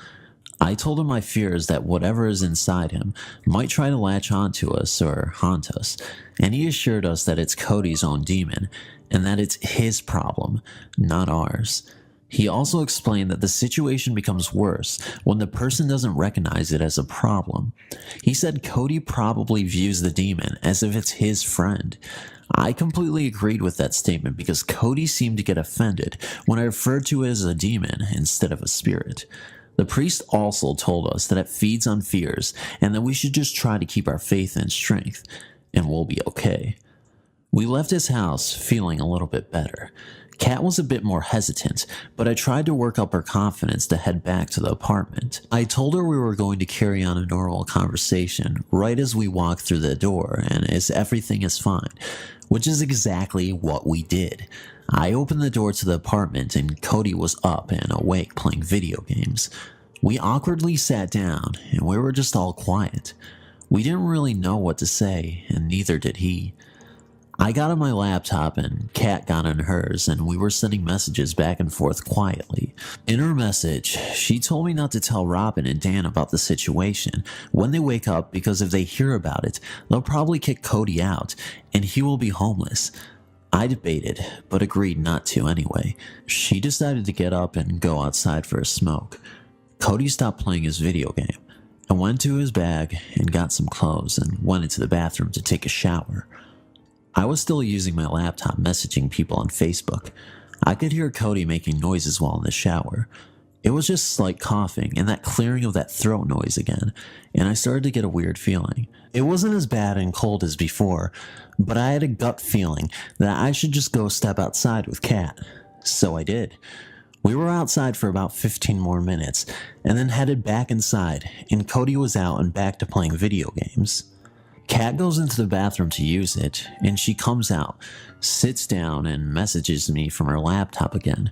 I told him my fears that whatever is inside him might try to latch onto us or haunt us, and he assured us that it's Cody's own demon, and that it's his problem, not ours. He also explained that the situation becomes worse when the person doesn't recognize it as a problem. He said Cody probably views the demon as if it's his friend. I completely agreed with that statement because Cody seemed to get offended when I referred to it as a demon instead of a spirit. The priest also told us that it feeds on fears and that we should just try to keep our faith and strength, and we'll be okay. We left his house feeling a little bit better. Kat was a bit more hesitant, but I tried to work up her confidence to head back to the apartment. I told her we were going to carry on a normal conversation right as we walked through the door and as everything is fine, which is exactly what we did. I opened the door to the apartment and Cody was up and awake playing video games. We awkwardly sat down and we were just all quiet. We didn't really know what to say, and neither did he. I got on my laptop and Kat got on hers, and we were sending messages back and forth quietly. In her message, she told me not to tell Robin and Dan about the situation when they wake up, because if they hear about it, they'll probably kick Cody out and he will be homeless. I debated, but agreed not to anyway. She decided to get up and go outside for a smoke. Cody stopped playing his video game and went to his bag and got some clothes and went into the bathroom to take a shower. I was still using my laptop messaging people on Facebook. I could hear Cody making noises while in the shower. It was just slight coughing and that clearing of that throat noise again, and I started to get a weird feeling. It wasn't as bad and cold as before, but I had a gut feeling that I should just go step outside with Kat. So I did. We were outside for about 15 more minutes, and then headed back inside, and Cody was out and back to playing video games. Kat goes into the bathroom to use it, and she comes out, sits down, and messages me from her laptop again.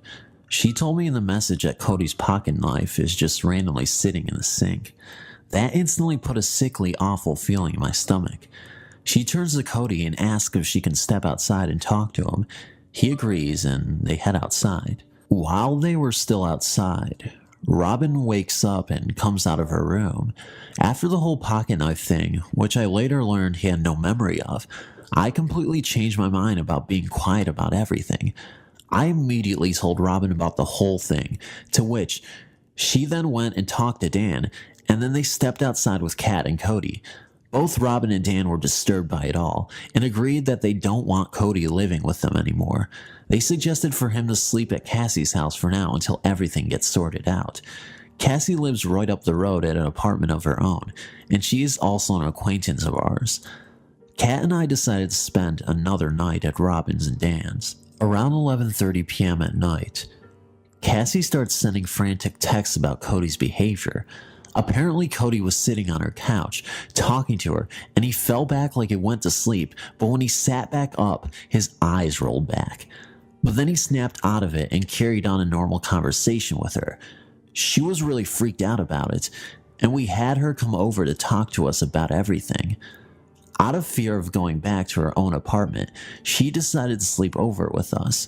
She told me in the message that Cody's pocket knife is just randomly sitting in the sink. That instantly put a sickly, awful feeling in my stomach. She turns to Cody and asks if she can step outside and talk to him. He agrees, and they head outside. While they were still outside, Robin wakes up and comes out of her room. After the whole pocket knife thing, which I later learned he had no memory of, I completely changed my mind about being quiet about everything. I immediately told Robin about the whole thing, to which she then went and talked to Dan, and then they stepped outside with Kat and Cody. Both Robin and Dan were disturbed by it all, and agreed that they don't want Cody living with them anymore. They suggested for him to sleep at Cassie's house for now until everything gets sorted out. Cassie lives right up the road at an apartment of her own, and she is also an acquaintance of ours. Kat and I decided to spend another night at Robin's and Dan's. Around 11:30 p.m. at night, Cassie starts sending frantic texts about Cody's behavior. Apparently Cody was sitting on her couch, talking to her, and he fell back like he went to sleep, but when he sat back up, his eyes rolled back. But then he snapped out of it and carried on a normal conversation with her. She was really freaked out about it, and we had her come over to talk to us about everything. Out of fear of going back to her own apartment, she decided to sleep over with us.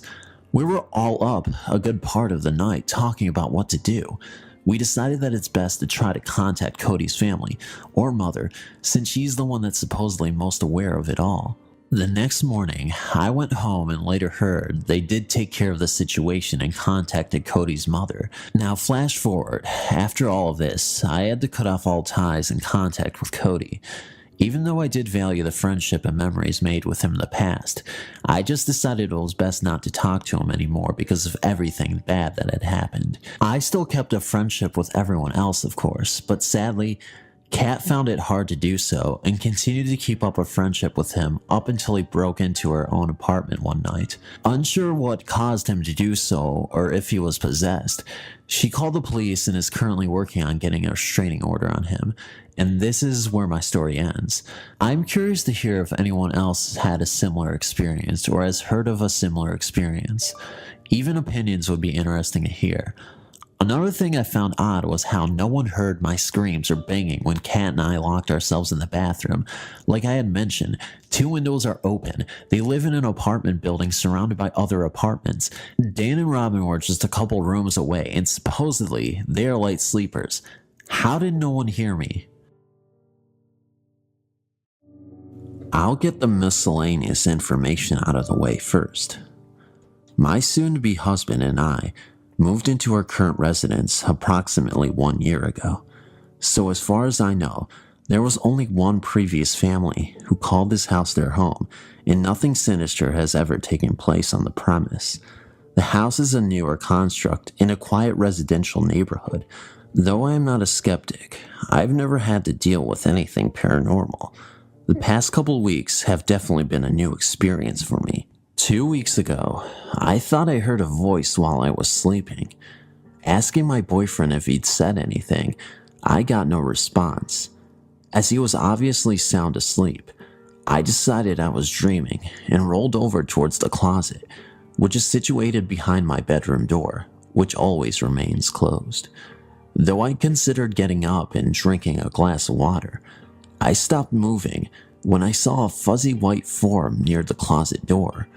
We were all up a good part of the night talking about what to do. We decided that it's best to try to contact Cody's family, or mother, since she's the one that's supposedly most aware of it all. The next morning, I went home and later heard they did take care of the situation and contacted Cody's mother. Now flash forward, after all of this, I had to cut off all ties and contact with Cody. Even though I did value the friendship and memories made with him in the past, I just decided it was best not to talk to him anymore because of everything bad that had happened. I still kept a friendship with everyone else, of course, but sadly, Kat found it hard to do so and continued to keep up a friendship with him up until he broke into her own apartment one night. Unsure what caused him to do so or if he was possessed, she called the police and is currently working on getting a restraining order on him. And this is where my story ends. I'm curious to hear if anyone else had a similar experience or has heard of a similar experience. Even opinions would be interesting to hear. Another thing I found odd was how no one heard my screams or banging when Kat and I locked ourselves in the bathroom. Like I had mentioned, 2 windows are open. They live in an apartment building surrounded by other apartments. Dan and Robin were just a couple rooms away, and supposedly they are light sleepers. How did no one hear me? I'll get the miscellaneous information out of the way first. My soon-to-be husband and I moved into our current residence approximately 1 year ago. So as far as I know, there was only one previous family who called this house their home, and nothing sinister has ever taken place on the premise. The house is a newer construct in a quiet residential neighborhood. Though I am not a skeptic, I've never had to deal with anything paranormal. The past couple weeks have definitely been a new experience for me. 2 weeks ago, I thought I heard a voice while I was sleeping. Asking my boyfriend if he'd said anything, I got no response. As he was obviously sound asleep, I decided I was dreaming and rolled over towards the closet, which is situated behind my bedroom door, which always remains closed. Though I considered getting up and drinking a glass of water, I stopped moving when I saw a fuzzy white form near the closet door.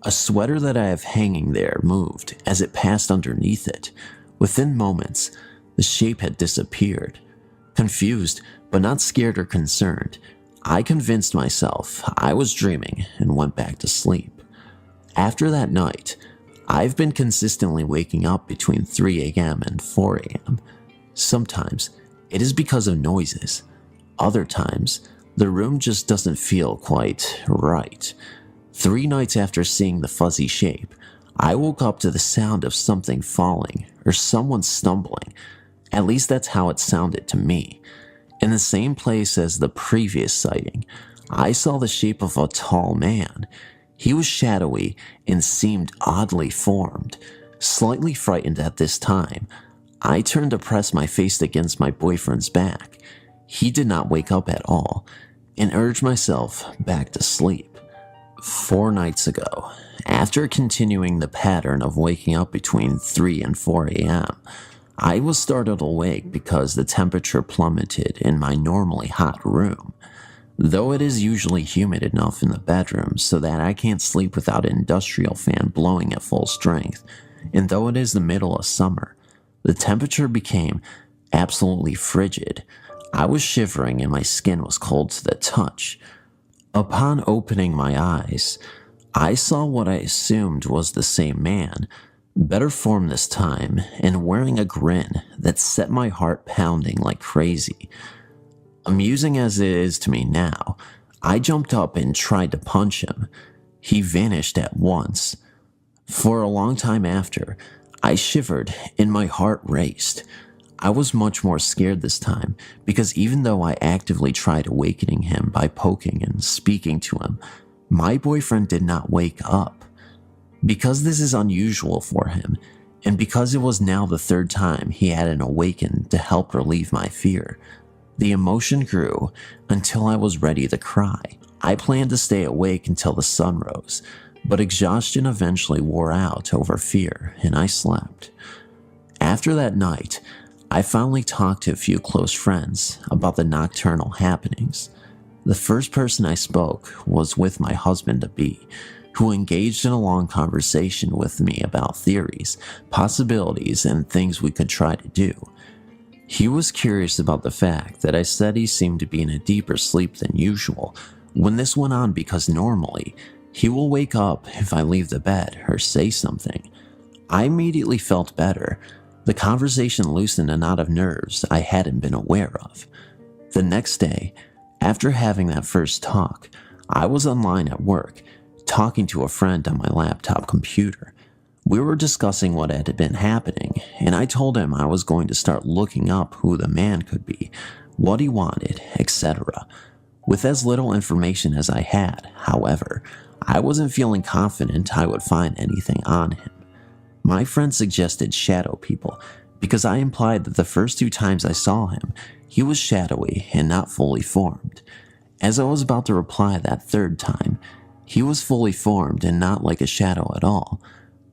A sweater that I have hanging there moved as it passed underneath it. Within moments, the shape had disappeared. Confused, but not scared or concerned, I convinced myself I was dreaming and went back to sleep. After that night, I've been consistently waking up between 3 a.m. and 4 a.m. Sometimes it is because of noises. Other times, the room just doesn't feel quite right. 3 nights after seeing the fuzzy shape, I woke up to the sound of something falling or someone stumbling. At least that's how it sounded to me. In the same place as the previous sighting, I saw the shape of a tall man. He was shadowy and seemed oddly formed. Slightly frightened at this time, I turned to press my face against my boyfriend's back. He did not wake up at all, and urged myself back to sleep. 4 nights ago, after continuing the pattern of waking up between 3 and 4 a.m., I was startled awake because the temperature plummeted in my normally hot room. Though it is usually humid enough in the bedroom so that I can't sleep without an industrial fan blowing at full strength, and though it is the middle of summer, the temperature became absolutely frigid. I was shivering and my skin was cold to the touch. Upon opening my eyes, I saw what I assumed was the same man, better formed this time and wearing a grin that set my heart pounding like crazy. Amusing as it is to me now, I jumped up and tried to punch him. He vanished at once. For a long time after, I shivered and my heart raced. I was much more scared this time because even though I actively tried awakening him by poking and speaking to him, my boyfriend did not wake up. Because this is unusual for him, and because it was now the 3rd time he hadn't awakened to help relieve my fear, the emotion grew until I was ready to cry. I planned to stay awake until the sun rose, but exhaustion eventually wore out over fear and I slept. After that night, I finally talked to a few close friends about the nocturnal happenings. The first person I spoke was with my husband-to-be, who engaged in a long conversation with me about theories, possibilities, and things we could try to do. He was curious about the fact that I said he seemed to be in a deeper sleep than usual when this went on because normally he will wake up if I leave the bed or say something. I immediately felt better. The conversation loosened a knot of nerves I hadn't been aware of. The next day, After having that first talk, I was online at work, talking to a friend on my laptop computer. We were discussing what had been happening, and I told him I was going to start looking up who the man could be, what he wanted, etc. With as little information as I had, however, I wasn't feeling confident I would find anything on him. My friend suggested shadow people, because I implied that the first 2 times I saw him, he was shadowy and not fully formed. As I was about to reply that 3rd time, he was fully formed and not like a shadow at all.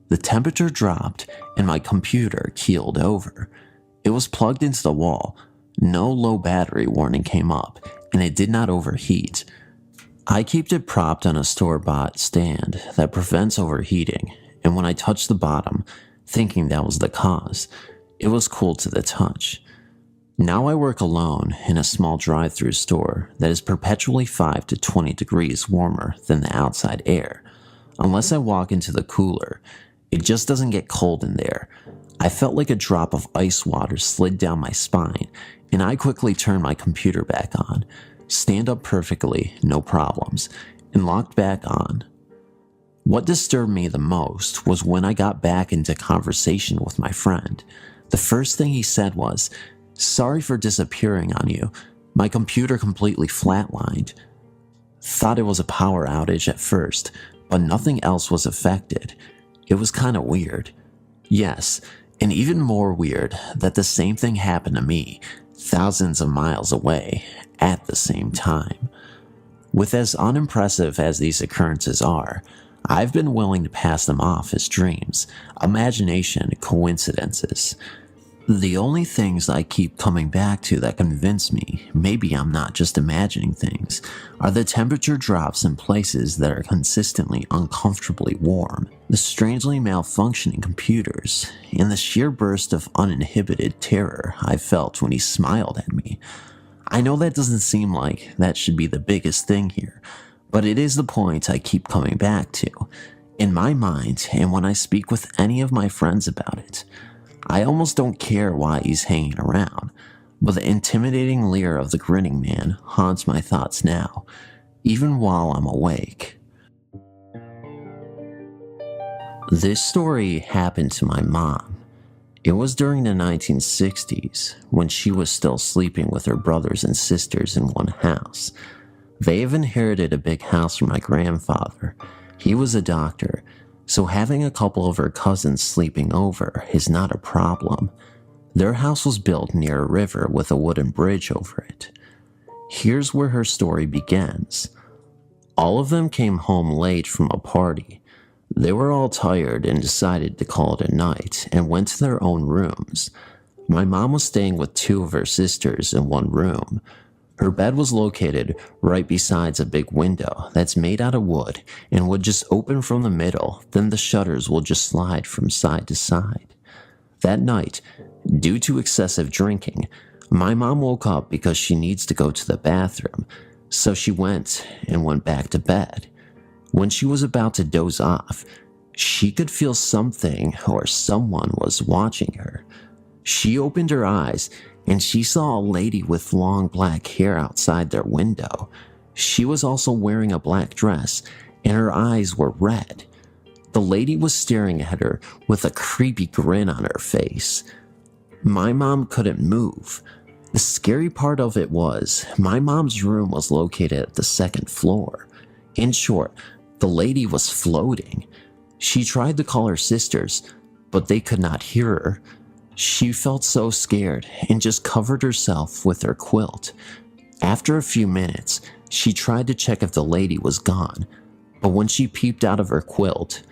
The temperature dropped and my computer keeled over. It was plugged into the wall. No low battery warning came up, and it did not overheat. I kept it propped on a store-bought stand that prevents overheating, and when I touched the bottom, thinking that was the cause, it was cool to the touch. Now I work alone in a small drive-through store that is perpetually 5 to 20 degrees warmer than the outside air. Unless I walk into the cooler, it just doesn't get cold in there. I felt like a drop of ice water slid down my spine, and I quickly turned my computer back on, stand up perfectly, no problems, and locked back on. What disturbed me the most was when I got back into conversation with my friend. The first thing he said was, "Sorry for disappearing on you. My computer completely flatlined." Thought it was a power outage at first, but nothing else was affected. It was kind of weird. Yes, and even more weird that the same thing happened to me, thousands of miles away, at the same time. With as unimpressive as these occurrences are, I've been willing to pass them off as dreams, imagination, coincidences. The only things I keep coming back to that convince me maybe I'm not just imagining things are the temperature drops in places that are consistently uncomfortably warm, the strangely malfunctioning computers, and the sheer burst of uninhibited terror I felt when he smiled at me. I know that doesn't seem like that should be the biggest thing here, but it is the point I keep coming back to. In my mind, and when I speak with any of my friends about it, I almost don't care why he's hanging around, but the intimidating leer of the grinning man haunts my thoughts now, even while I'm awake. This story happened to my mom. It was during the 1960s, when she was still sleeping with her brothers and sisters in one house. They have inherited a big house from my grandfather. He was a doctor, so having a couple of her cousins sleeping over is not a problem. Their house was built near a river with a wooden bridge over it. Here's where her story begins. All of them came home late from a party. They were all tired and decided to call it a night and went to their own rooms. My mom was staying with 2 of her sisters in one room. Her bed was located right beside a big window that's made out of wood and would just open from the middle, then the shutters will just slide from side to side. That night, due to excessive drinking, my mom woke up because she needs to go to the bathroom, so she went back to bed. When she was about to doze off, she could feel something or someone was watching her. She opened her eyes and she saw a lady with long black hair outside their window. She was also wearing a black dress, and her eyes were red. The lady was staring at her with a creepy grin on her face. My mom couldn't move. The scary part of it was, my mom's room was located at the 2nd floor. In short, the lady was floating. She tried to call her sisters, but they could not hear her. She felt so scared and just covered herself with her quilt. After a few minutes, she tried to check if the lady was gone, but when she peeped out of her quilt,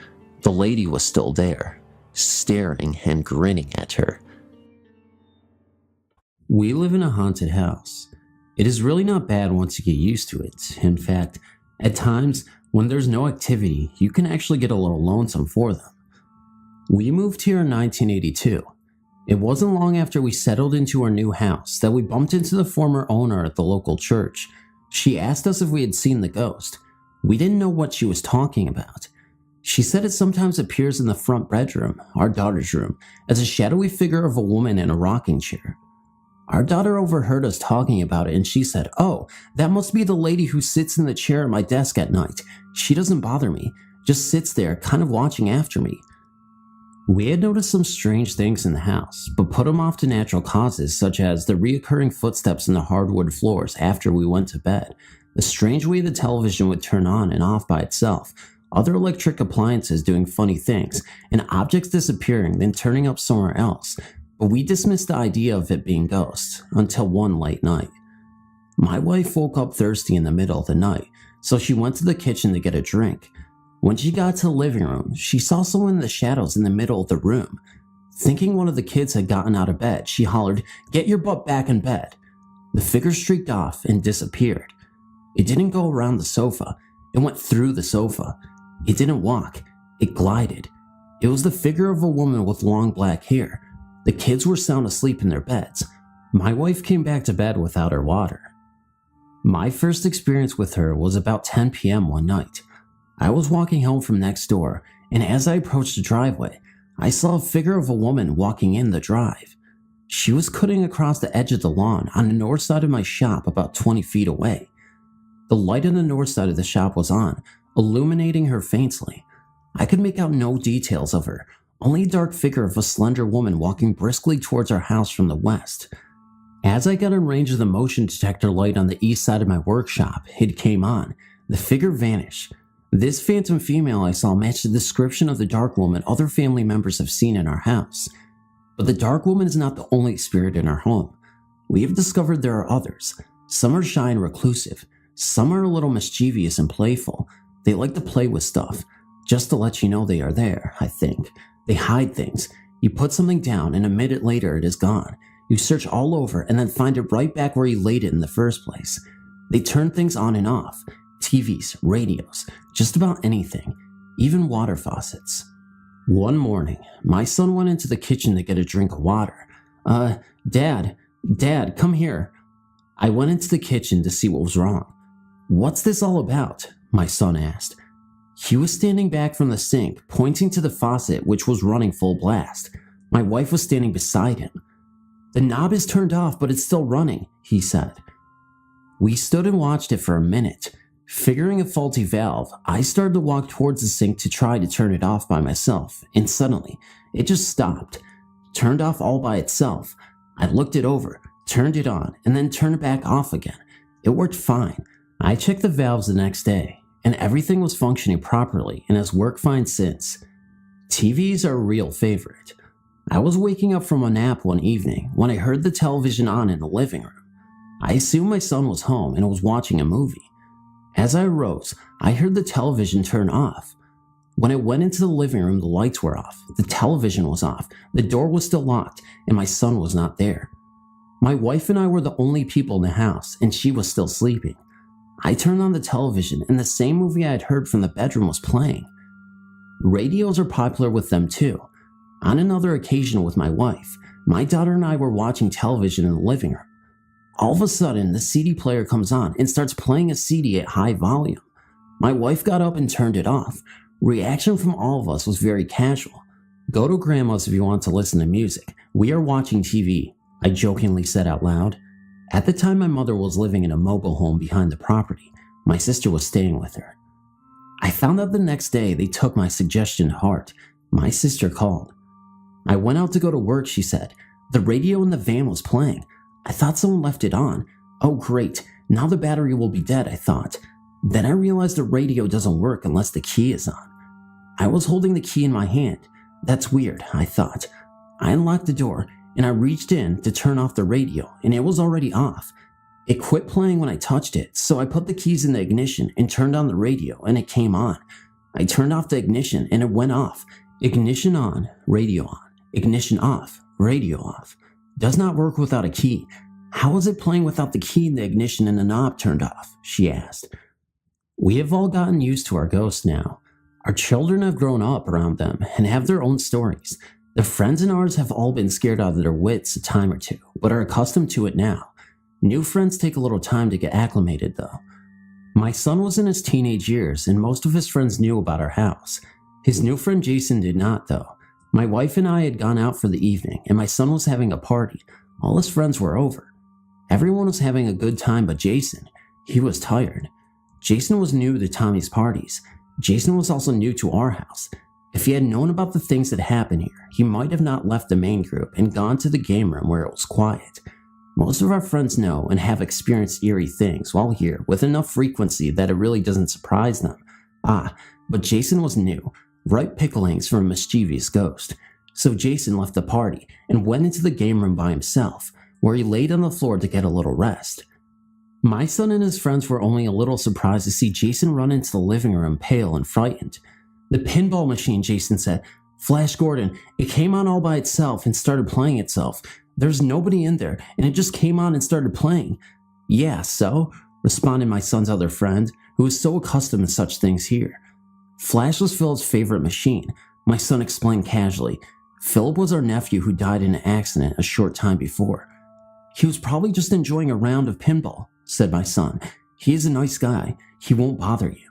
the lady was still there, staring and grinning at her. We live in a haunted house. It is really not bad once you get used to it. In fact, at times, when there's no activity, you can actually get a little lonesome for them. We moved here in 1982. It wasn't long after we settled into our new house that we bumped into the former owner at the local church. She asked us if we had seen the ghost. We didn't know what she was talking about. She said it sometimes appears in the front bedroom, our daughter's room, as a shadowy figure of a woman in a rocking chair. Our daughter overheard us talking about it and she said, "Oh, that must be the lady who sits in the chair at my desk at night. She doesn't bother me, just sits there kind of watching after me." We had noticed some strange things in the house, but put them off to natural causes such as the reoccurring footsteps in the hardwood floors after we went to bed, the strange way the television would turn on and off by itself, other electric appliances doing funny things, and objects disappearing then turning up somewhere else, but we dismissed the idea of it being ghosts until one late night. My wife woke up thirsty in the middle of the night, so she went to the kitchen to get a drink. When she got to the living room, she saw someone in the shadows in the middle of the room. Thinking one of the kids had gotten out of bed, she hollered, "Get your butt back in bed." The figure streaked off and disappeared. It didn't go around the sofa, it went through the sofa. It didn't walk, it glided. It was the figure of a woman with long black hair. The kids were sound asleep in their beds. My wife came back to bed without her water. My first experience with her was about 10 p.m. one night. I was walking home from next door, and as I approached the driveway, I saw a figure of a woman walking in the drive. She was cutting across the edge of the lawn on the north side of my shop about 20 feet away. The light on the north side of the shop was on, illuminating her faintly. I could make out no details of her, only a dark figure of a slender woman walking briskly towards our house from the west. As I got in range of the motion detector light on the east side of my workshop, it came on. The figure vanished. This phantom female I saw matched the description of the dark woman other family members have seen in our house. But the dark woman is not the only spirit in our home. We have discovered there are others. Some are shy and reclusive. Some are a little mischievous and playful. They like to play with stuff, just to let you know they are there, I think. They hide things. You put something down and a minute later it is gone. You search all over and then find it right back where you laid it in the first place. They turn things on and off. TVs, radios, just about anything, even water faucets. One morning, my son went into the kitchen to get a drink of water. Dad, come here." I went into the kitchen to see what was wrong. "What's this all about?" my son asked. He was standing back from the sink, pointing to the faucet which was running full blast. My wife was standing beside him. "The knob is turned off, but it's still running," he said. We stood and watched it for a minute. Figuring a faulty valve, I started to walk towards the sink to try to turn it off by myself, and suddenly, it just stopped. Turned off all by itself. I looked it over, turned it on, and then turned it back off again. It worked fine. I checked the valves the next day, and everything was functioning properly and has worked fine since. TVs are a real favorite. I was waking up from a nap one evening when I heard the television on in the living room. I assumed my son was home and was watching a movie. As I arose, I heard the television turn off. When I went into the living room, the lights were off, the television was off, the door was still locked, and my son was not there. My wife and I were the only people in the house, and she was still sleeping. I turned on the television, and the same movie I had heard from the bedroom was playing. Radios are popular with them too. On another occasion with my wife, my daughter and I were watching television in the living room. All of a sudden, the CD player comes on and starts playing a CD at high volume. My wife got up and turned it off. Reaction from all of us was very casual. "Go to grandma's if you want to listen to music. We are watching TV," I jokingly said out loud. At the time, my mother was living in a mobile home behind the property. My sister was staying with her. I found out the next day they took my suggestion to heart. My sister called. "I went out to go to work," she said. "The radio in the van was playing. I thought someone left it on. Oh great, now the battery will be dead," I thought. Then I realized the radio doesn't work unless the key is on. I was holding the key in my hand. That's weird, I thought. I unlocked the door and I reached in to turn off the radio and it was already off. It quit playing when I touched it, so I put the keys in the ignition and turned on the radio and it came on. I turned off the ignition and it went off. Ignition on, radio on. Ignition off, radio off. Does not work without a key. How is it playing without the key in the ignition and the knob turned off?" she asked. We have all gotten used to our ghosts now. Our children have grown up around them and have their own stories. Their friends and ours have all been scared out of their wits a time or two, but are accustomed to it now. New friends take a little time to get acclimated though. My son was in his teenage years and most of his friends knew about our house. His new friend Jason did not though. My wife and I had gone out for the evening and my son was having a party. All his friends were over. Everyone was having a good time but Jason. He was tired. Jason was new to Tommy's parties. Jason was also new to our house. If he had known about the things that happened here, he might have not left the main group and gone to the game room where it was quiet. Most of our friends know and have experienced eerie things while here with enough frequency that it really doesn't surprise them. But Jason was new, ripe picklings for a mischievous ghost. So Jason left the party and went into the game room by himself, where he laid on the floor to get a little rest. My son and his friends were only a little surprised to see Jason run into the living room pale and frightened. The pinball machine, Jason said. Flash Gordon, it came on all by itself and started playing itself. There's nobody in there, and it just came on and started playing. Yeah, so? Responded my son's other friend, who was so accustomed to such things here. Flash was Philip's favorite machine, my son explained casually. Philip was our nephew who died in an accident a short time before. He was probably just enjoying a round of pinball, said my son. He is a nice guy. He won't bother you.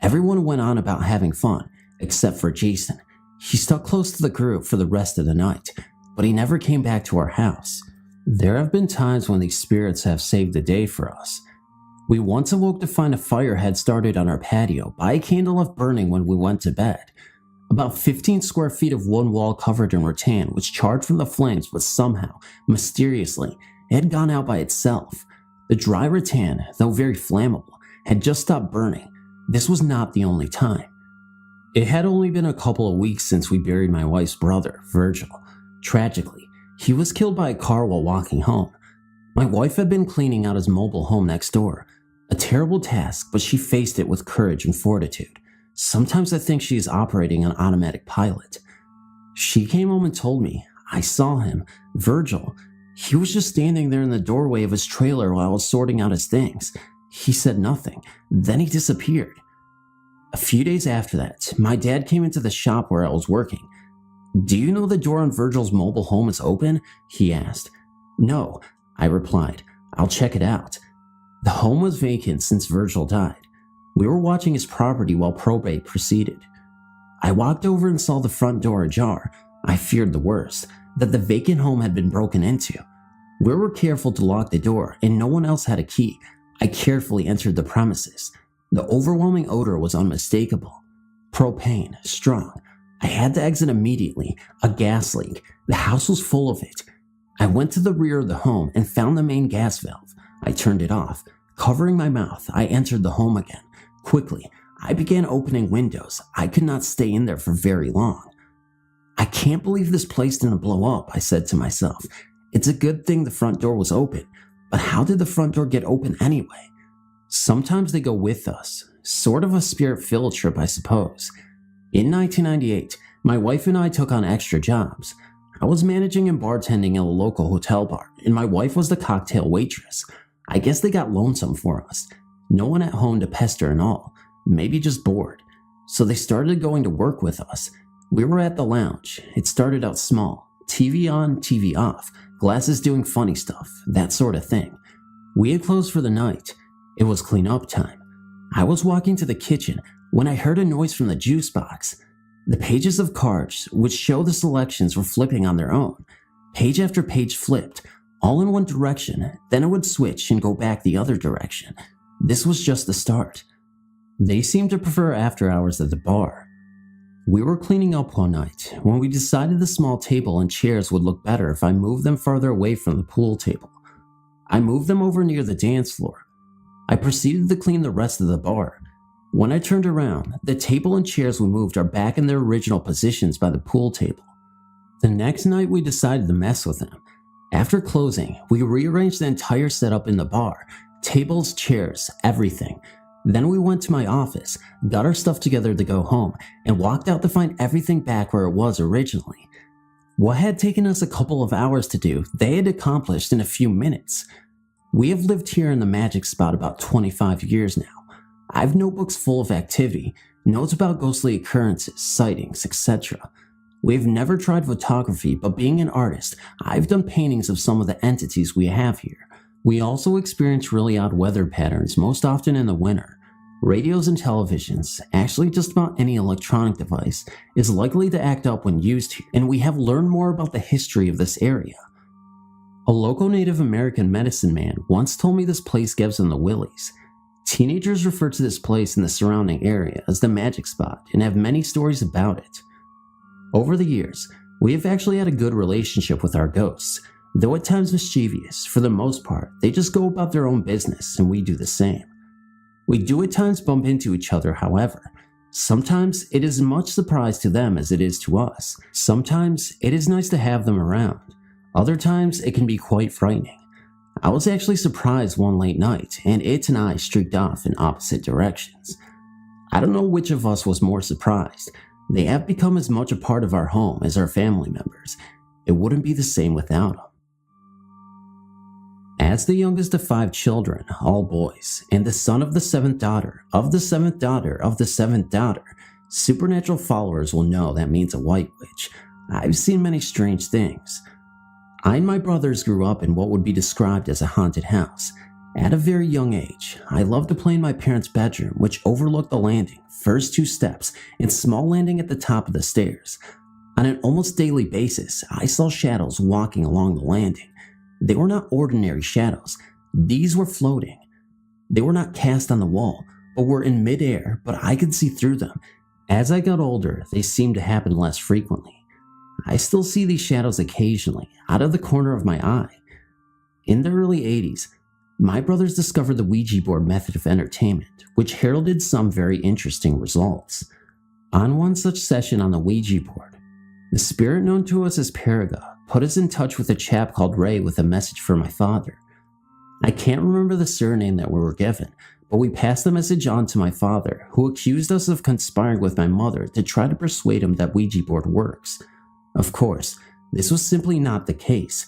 Everyone went on about having fun, except for Jason. He stuck close to the group for the rest of the night, but he never came back to our house. There have been times when these spirits have saved the day for us. We once awoke to find a fire had started on our patio by a candle left burning when we went to bed. About 15 square feet of one wall covered in rattan was charred from the flames, but somehow, mysteriously, it had gone out by itself. The dry rattan, though very flammable, had just stopped burning. This was not the only time. It had only been a couple of weeks since we buried my wife's brother, Virgil. Tragically, he was killed by a car while walking home. My wife had been cleaning out his mobile home next door. A terrible task, but she faced it with courage and fortitude. Sometimes I think she is operating on automatic pilot. She came home and told me, I saw him, Virgil. He was just standing there in the doorway of his trailer while I was sorting out his things. He said nothing. Then he disappeared. A few days after that, my dad came into the shop where I was working. Do you know the door on Virgil's mobile home is open? He asked. No, I replied. I'll check it out. The home was vacant since Virgil died. We were watching his property while probate proceeded. I walked over and saw the front door ajar. I feared the worst, that the vacant home had been broken into. We were careful to lock the door and no one else had a key. I carefully entered the premises. The overwhelming odor was unmistakable. Propane, strong. I had to exit immediately. A gas leak. The house was full of it. I went to the rear of the home and found the main gas valve. I turned it off. Covering my mouth, I entered the home again. Quickly, I began opening windows. I could not stay in there for very long. I can't believe this place didn't blow up, I said to myself. It's a good thing the front door was open, but how did the front door get open anyway? Sometimes they go with us, sort of a spirit field trip, I suppose. In 1998, my wife and I took on extra jobs. I was managing and bartending at a local hotel bar, and my wife was the cocktail waitress. I guess they got lonesome for us. No one at home to pester and all, maybe just bored. So they started going to work with us. We were at the lounge. It started out small, TV on, TV off, glasses doing funny stuff, that sort of thing. We had closed for the night. It was clean up time. I was walking to the kitchen when I heard a noise from the juice box. The pages of cards, which show the selections, were flipping on their own. Page after page flipped, all in one direction, then it would switch and go back the other direction. This was just the start. They seemed to prefer after hours at the bar. We were cleaning up one night when we decided the small table and chairs would look better if I moved them farther away from the pool table. I moved them over near the dance floor. I proceeded to clean the rest of the bar. When I turned around, the table and chairs we moved are back in their original positions by the pool table. The next night we decided to mess with them. After closing, we rearranged the entire setup in the bar, tables, chairs, everything. Then we went to my office, got our stuff together to go home, and walked out to find everything back where it was originally. What had taken us a couple of hours to do, they had accomplished in a few minutes. We have lived here in the magic spot about 25 years now. I have notebooks full of activity, notes about ghostly occurrences, sightings, etc. We've never tried photography, but being an artist, I've done paintings of some of the entities we have here. We also experience really odd weather patterns, most often in the winter. Radios and televisions, actually just about any electronic device, is likely to act up when used here, and we have learned more about the history of this area. A local Native American medicine man once told me this place gives him the willies. Teenagers refer to this place and the surrounding area as the magic spot and have many stories about it. Over the years, we have actually had a good relationship with our ghosts, though at times mischievous. For the most part, they just go about their own business and we do the same. We do at times bump into each other, however. Sometimes it is much surprise to them as it is to us. Sometimes it is nice to have them around. Other times it can be quite frightening. I was actually surprised one late night and it and I streaked off in opposite directions. I don't know which of us was more surprised. They have become as much a part of our home as our family members. It wouldn't be the same without them. As the youngest of 5 children, all boys, and the son of the 7th daughter, of the 7th daughter, of the 7th daughter, supernatural followers will know that means a white witch. I've seen many strange things. I and my brothers grew up in what would be described as a haunted house. At a very young age, I loved to play in my parents' bedroom, which overlooked the landing, first 2 steps, and small landing at the top of the stairs. On an almost daily basis, I saw shadows walking along the landing. They were not ordinary shadows. These were floating. They were not cast on the wall, but were in midair, but I could see through them. As I got older, they seemed to happen less frequently. I still see these shadows occasionally, out of the corner of my eye. In the early 80s, my brothers discovered the Ouija board method of entertainment, which heralded some very interesting results. On one such session on the Ouija board, the spirit known to us as Paraga put us in touch with a chap called Ray with a message for my father. I can't remember the surname that we were given, but we passed the message on to my father, who accused us of conspiring with my mother to try to persuade him that Ouija board works. Of course, this was simply not the case.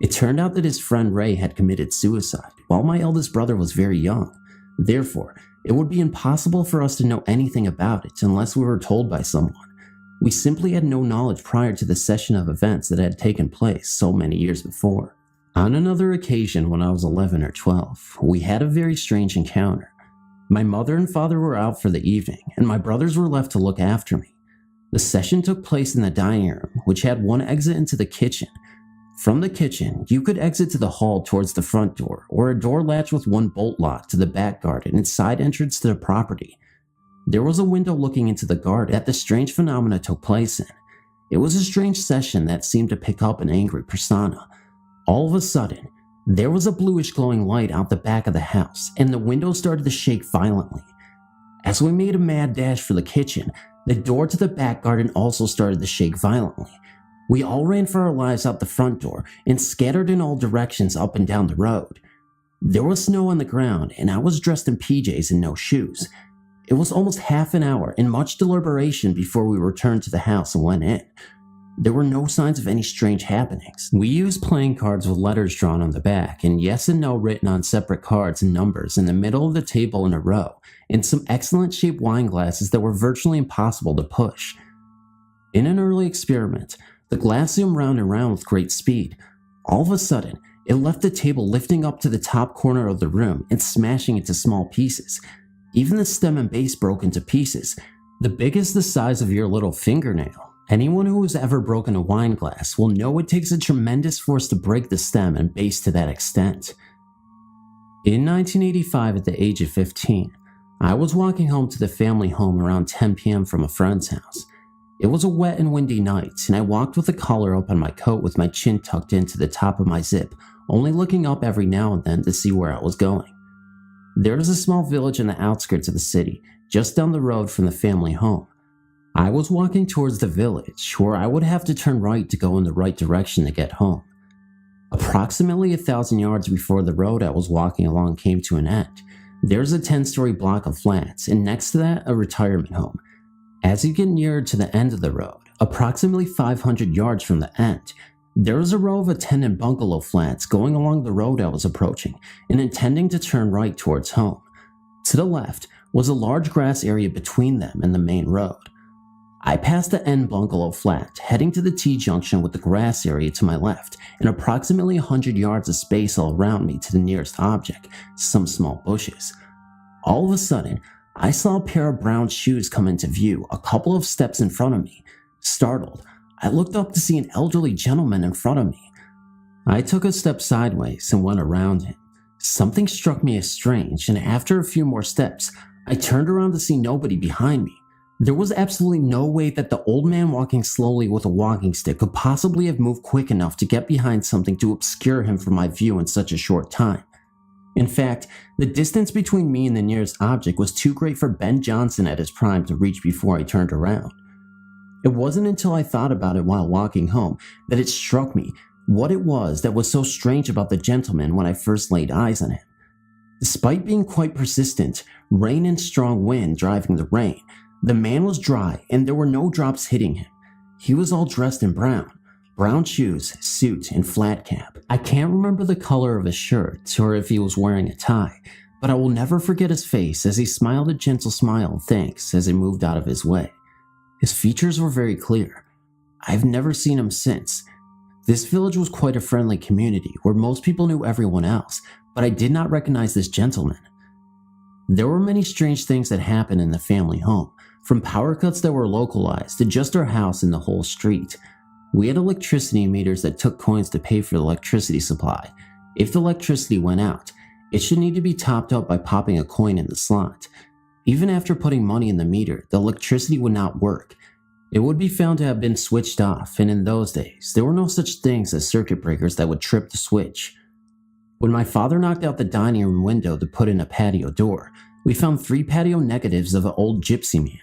It turned out that his friend Ray had committed suicide while my eldest brother was very young. Therefore, it would be impossible for us to know anything about it unless we were told by someone. We simply had no knowledge prior to the session of events that had taken place so many years before. On another occasion when I was 11 or 12, we had a very strange encounter. My mother and father were out for the evening, and my brothers were left to look after me. The session took place in the dining room, which had one exit into the kitchen. From the kitchen, you could exit to the hall towards the front door, or a door latch with one bolt lock to the back garden and side entrance to the property. There was a window looking into the garden that the strange phenomena took place in. It was a strange session that seemed to pick up an angry persona. All of a sudden, there was a bluish glowing light out the back of the house, and the window started to shake violently. As we made a mad dash for the kitchen, the door to the back garden also started to shake violently. We all ran for our lives out the front door and scattered in all directions up and down the road. There was snow on the ground, and I was dressed in PJs and no shoes. It was almost half an hour and much deliberation before we returned to the house and went in. There were no signs of any strange happenings. We used playing cards with letters drawn on the back and yes and no written on separate cards and numbers in the middle of the table in a row, and some excellent shaped wine glasses that were virtually impossible to push. In an early experiment, the glass zoomed round and round with great speed. All of a sudden, it left the table lifting up to the top corner of the room and smashing into small pieces. Even the stem and base broke into pieces, the biggest the size of your little fingernail. Anyone who has ever broken a wine glass will know it takes a tremendous force to break the stem and base to that extent. In 1985, at the age of 15, I was walking home to the family home around 10 p.m. from a friend's house. It was a wet and windy night, and I walked with the collar up on my coat with my chin tucked into the top of my zip, only looking up every now and then to see where I was going. There is a small village in the outskirts of the city, just down the road from the family home. I was walking towards the village, where I would have to turn right to go in the right direction to get home. Approximately 1,000 yards before the road I was walking along came to an end, there's a 10-story block of flats, and next to that, a retirement home. As you get nearer to the end of the road, approximately 500 yards from the end, there was a row of tenant bungalow flats going along the road I was approaching and intending to turn right towards home. To the left was a large grass area between them and the main road. I passed the end bungalow flat, heading to the T-junction with the grass area to my left and approximately 100 yards of space all around me to the nearest object, some small bushes. All of a sudden, I saw a pair of brown shoes come into view a couple of steps in front of me. Startled, I looked up to see an elderly gentleman in front of me. I took a step sideways and went around him. Something struck me as strange, and after a few more steps, I turned around to see nobody behind me. There was absolutely no way that the old man walking slowly with a walking stick could possibly have moved quick enough to get behind something to obscure him from my view in such a short time. In fact, the distance between me and the nearest object was too great for Ben Johnson at his prime to reach before I turned around. It wasn't until I thought about it while walking home that it struck me what it was that was so strange about the gentleman when I first laid eyes on him. Despite being quite persistent, rain and strong wind driving the rain, the man was dry and there were no drops hitting him. He was all dressed in brown shoes, suit, and flat cap. I can't remember the color of his shirt or if he was wearing a tie, but I will never forget his face as he smiled a gentle smile of thanks as he moved out of his way. His features were very clear. I've never seen him since. This village was quite a friendly community where most people knew everyone else, but I did not recognize this gentleman. There were many strange things that happened in the family home, from power cuts that were localized to just our house and the whole street. We had electricity meters that took coins to pay for the electricity supply. If the electricity went out, it should need to be topped up by popping a coin in the slot. Even after putting money in the meter, the electricity would not work. It would be found to have been switched off, and in those days, there were no such things as circuit breakers that would trip the switch. When my father knocked out the dining room window to put in a patio door, we found 3 patio negatives of an old gypsy man.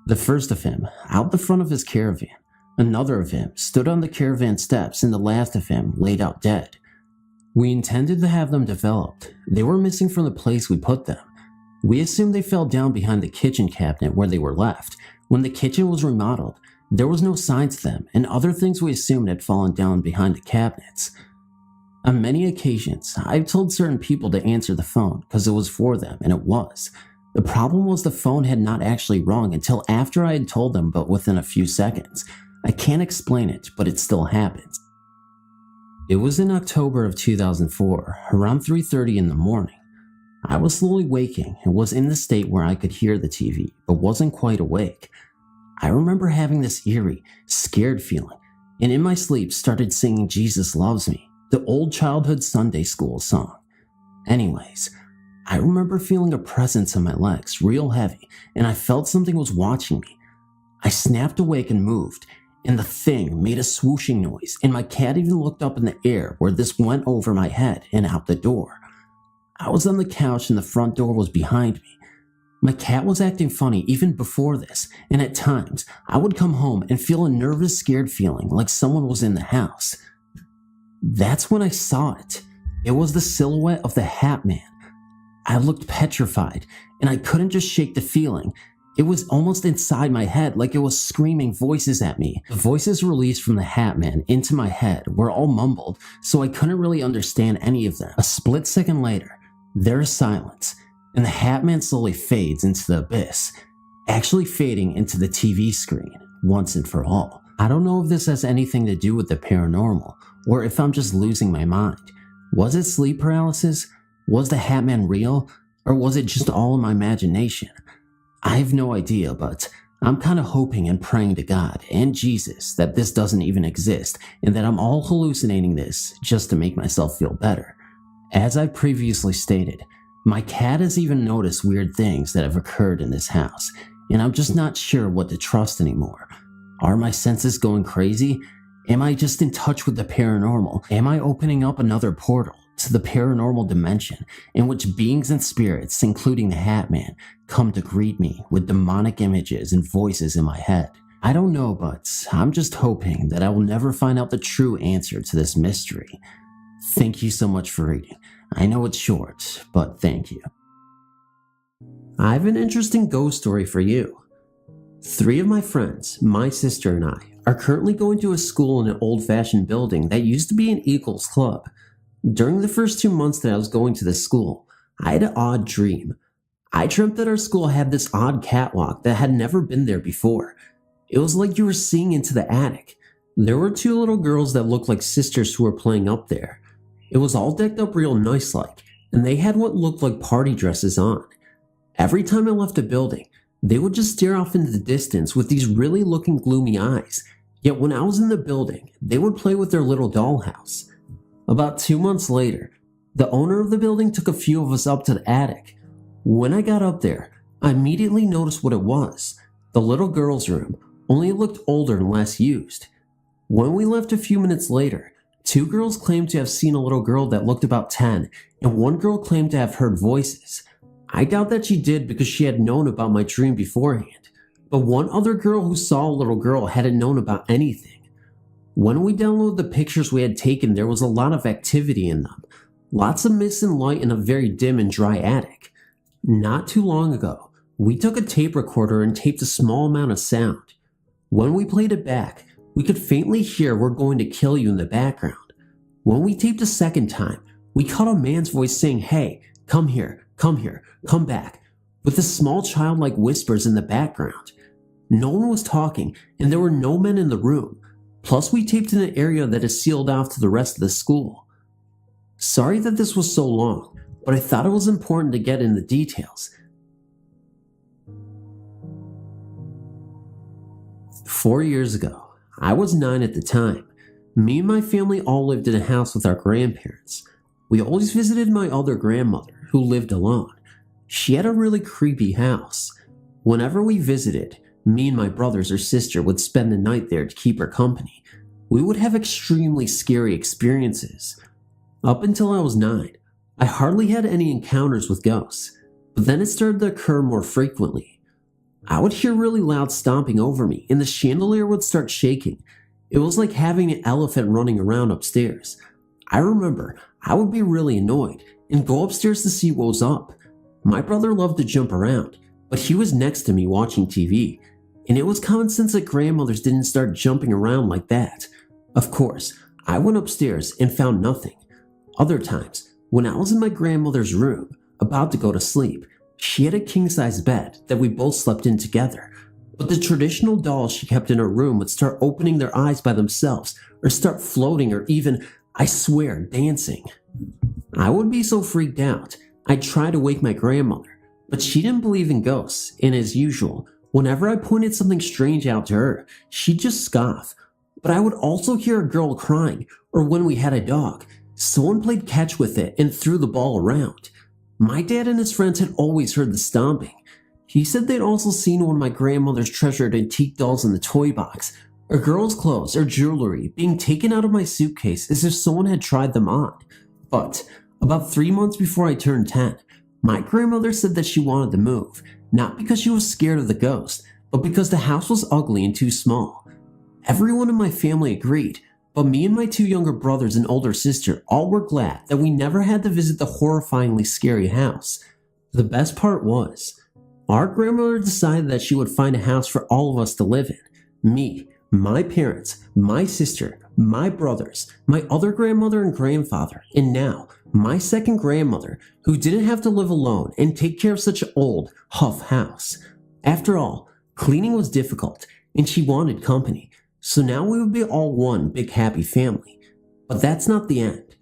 The first of him, out the front of his caravan. Another of him stood on the caravan steps, and the last of him laid out dead. We intended to have them developed. They were missing from the place we put them. We assumed they fell down behind the kitchen cabinet where they were left. When the kitchen was remodeled, there was no signs of them, and other things we assumed had fallen down behind the cabinets. On many occasions, I've told certain people to answer the phone because it was for them, and it was. The problem was the phone had not actually rung until after I had told them, but within a few seconds. I can't explain it, but it still happens. It was in October of 2004, around 3:30 in the morning. I was slowly waking and was in the state where I could hear the TV, but wasn't quite awake. I remember having this eerie, scared feeling, and in my sleep started singing Jesus Loves Me, the old childhood Sunday school song. Anyways, I remember feeling a presence on my legs, real heavy, and I felt something was watching me. I snapped awake and moved, and the thing made a swooshing noise, and my cat even looked up in the air where this went over my head and out the door. I was on the couch and the front door was behind me. My cat was acting funny even before this, and at times I would come home and feel a nervous, scared feeling like someone was in the house. That's when I saw it. It was the silhouette of the Hat Man. I looked petrified, and I couldn't just shake the feeling. It was almost inside my head, like it was screaming voices at me. The voices released from the Hat Man into my head were all mumbled, so I couldn't really understand any of them. A split second later, there is silence, and the Hat Man slowly fades into the abyss, actually fading into the TV screen, once and for all. I don't know if this has anything to do with the paranormal, or if I'm just losing my mind. Was it sleep paralysis? Was the Hat Man real? Or was it just all in my imagination? I have no idea, but I'm kind of hoping and praying to God and Jesus that this doesn't even exist, and that I'm all hallucinating this just to make myself feel better. As I previously stated, my cat has even noticed weird things that have occurred in this house, and I'm just not sure what to trust anymore. Are my senses going crazy? Am I just in touch with the paranormal? Am I opening up another portal to the paranormal dimension in which beings and spirits, including the Hat Man, come to greet me with demonic images and voices in my head? I don't know, but I'm just hoping that I will never find out the true answer to this mystery. Thank you so much for reading. I know it's short, but thank you. I have an interesting ghost story for you. 3 of my friends, my sister and I, are currently going to a school in an old-fashioned building that used to be an Eagles club. During the first 2 months that I was going to this school, I had an odd dream. I dreamt that our school had this odd catwalk that had never been there before. It was like you were seeing into the attic. There were 2 little girls that looked like sisters who were playing up there. It was all decked up real nice-like, and they had what looked like party dresses on. Every time I left the building, they would just stare off into the distance with these really looking gloomy eyes. Yet when I was in the building, they would play with their little dollhouse. About 2 months later, the owner of the building took a few of us up to the attic. When I got up there, I immediately noticed what it was. The little girl's room, only it looked older and less used. When we left a few minutes later, 2 girls claimed to have seen a little girl that looked about 10, and 1 girl claimed to have heard voices. I doubt that she did because she had known about my dream beforehand, but one other girl who saw a little girl hadn't known about anything. When we downloaded the pictures we had taken, there was a lot of activity in them. Lots of mist and light in a very dim and dry attic. Not too long ago, we took a tape recorder and taped a small amount of sound. When we played it back, we could faintly hear "We're going to kill you" in the background. When we taped a second time, we caught a man's voice saying, "Hey, come here, come back," with the small childlike whispers in the background. No one was talking, and there were no men in the room. Plus, we taped in an area that is sealed off to the rest of the school. Sorry that this was so long, but I thought it was important to get in the details. 4 years ago, I was 9 at the time. Me and my family all lived in a house with our grandparents. We always visited my other grandmother, who lived alone. She had a really creepy house. Whenever we visited, me and my brothers or sister would spend the night there to keep her company. We would have extremely scary experiences. Up until I was 9, I hardly had any encounters with ghosts, but then it started to occur more frequently. I would hear really loud stomping over me, and the chandelier would start shaking. It was like having an elephant running around upstairs. I remember I would be really annoyed and go upstairs to see what was up. My brother loved to jump around, but he was next to me watching TV, and it was common sense that grandmothers didn't start jumping around like that. Of course, I went upstairs and found nothing. Other times, when I was in my grandmother's room, about to go to sleep, she had a king-size bed that we both slept in together. But the traditional dolls she kept in her room would start opening their eyes by themselves, or start floating, or even, I swear, dancing. I would be so freaked out, I'd try to wake my grandmother, but she didn't believe in ghosts, and as usual, whenever I pointed something strange out to her, she'd just scoff. But I would also hear a girl crying, or when we had a dog, someone played catch with it and threw the ball around. My dad and his friends had always heard the stomping. He said they'd also seen one of my grandmother's treasured antique dolls in the toy box, or girls' clothes or jewelry being taken out of my suitcase as if someone had tried them on. But about 3 months before I turned 10, my grandmother said that she wanted to move, not because she was scared of the ghost, but because the house was ugly and too small. Everyone in my family agreed, but me and my 2 younger brothers and older sister all were glad that we never had to visit the horrifyingly scary house. The best part was, our grandmother decided that she would find a house for all of us to live in. Me, my parents, my sister, my brothers, my other grandmother and grandfather, and now, my second grandmother, who didn't have to live alone and take care of such an old, huff house. After all, cleaning was difficult, and she wanted company. So now we would be all one big happy family. But that's not the end.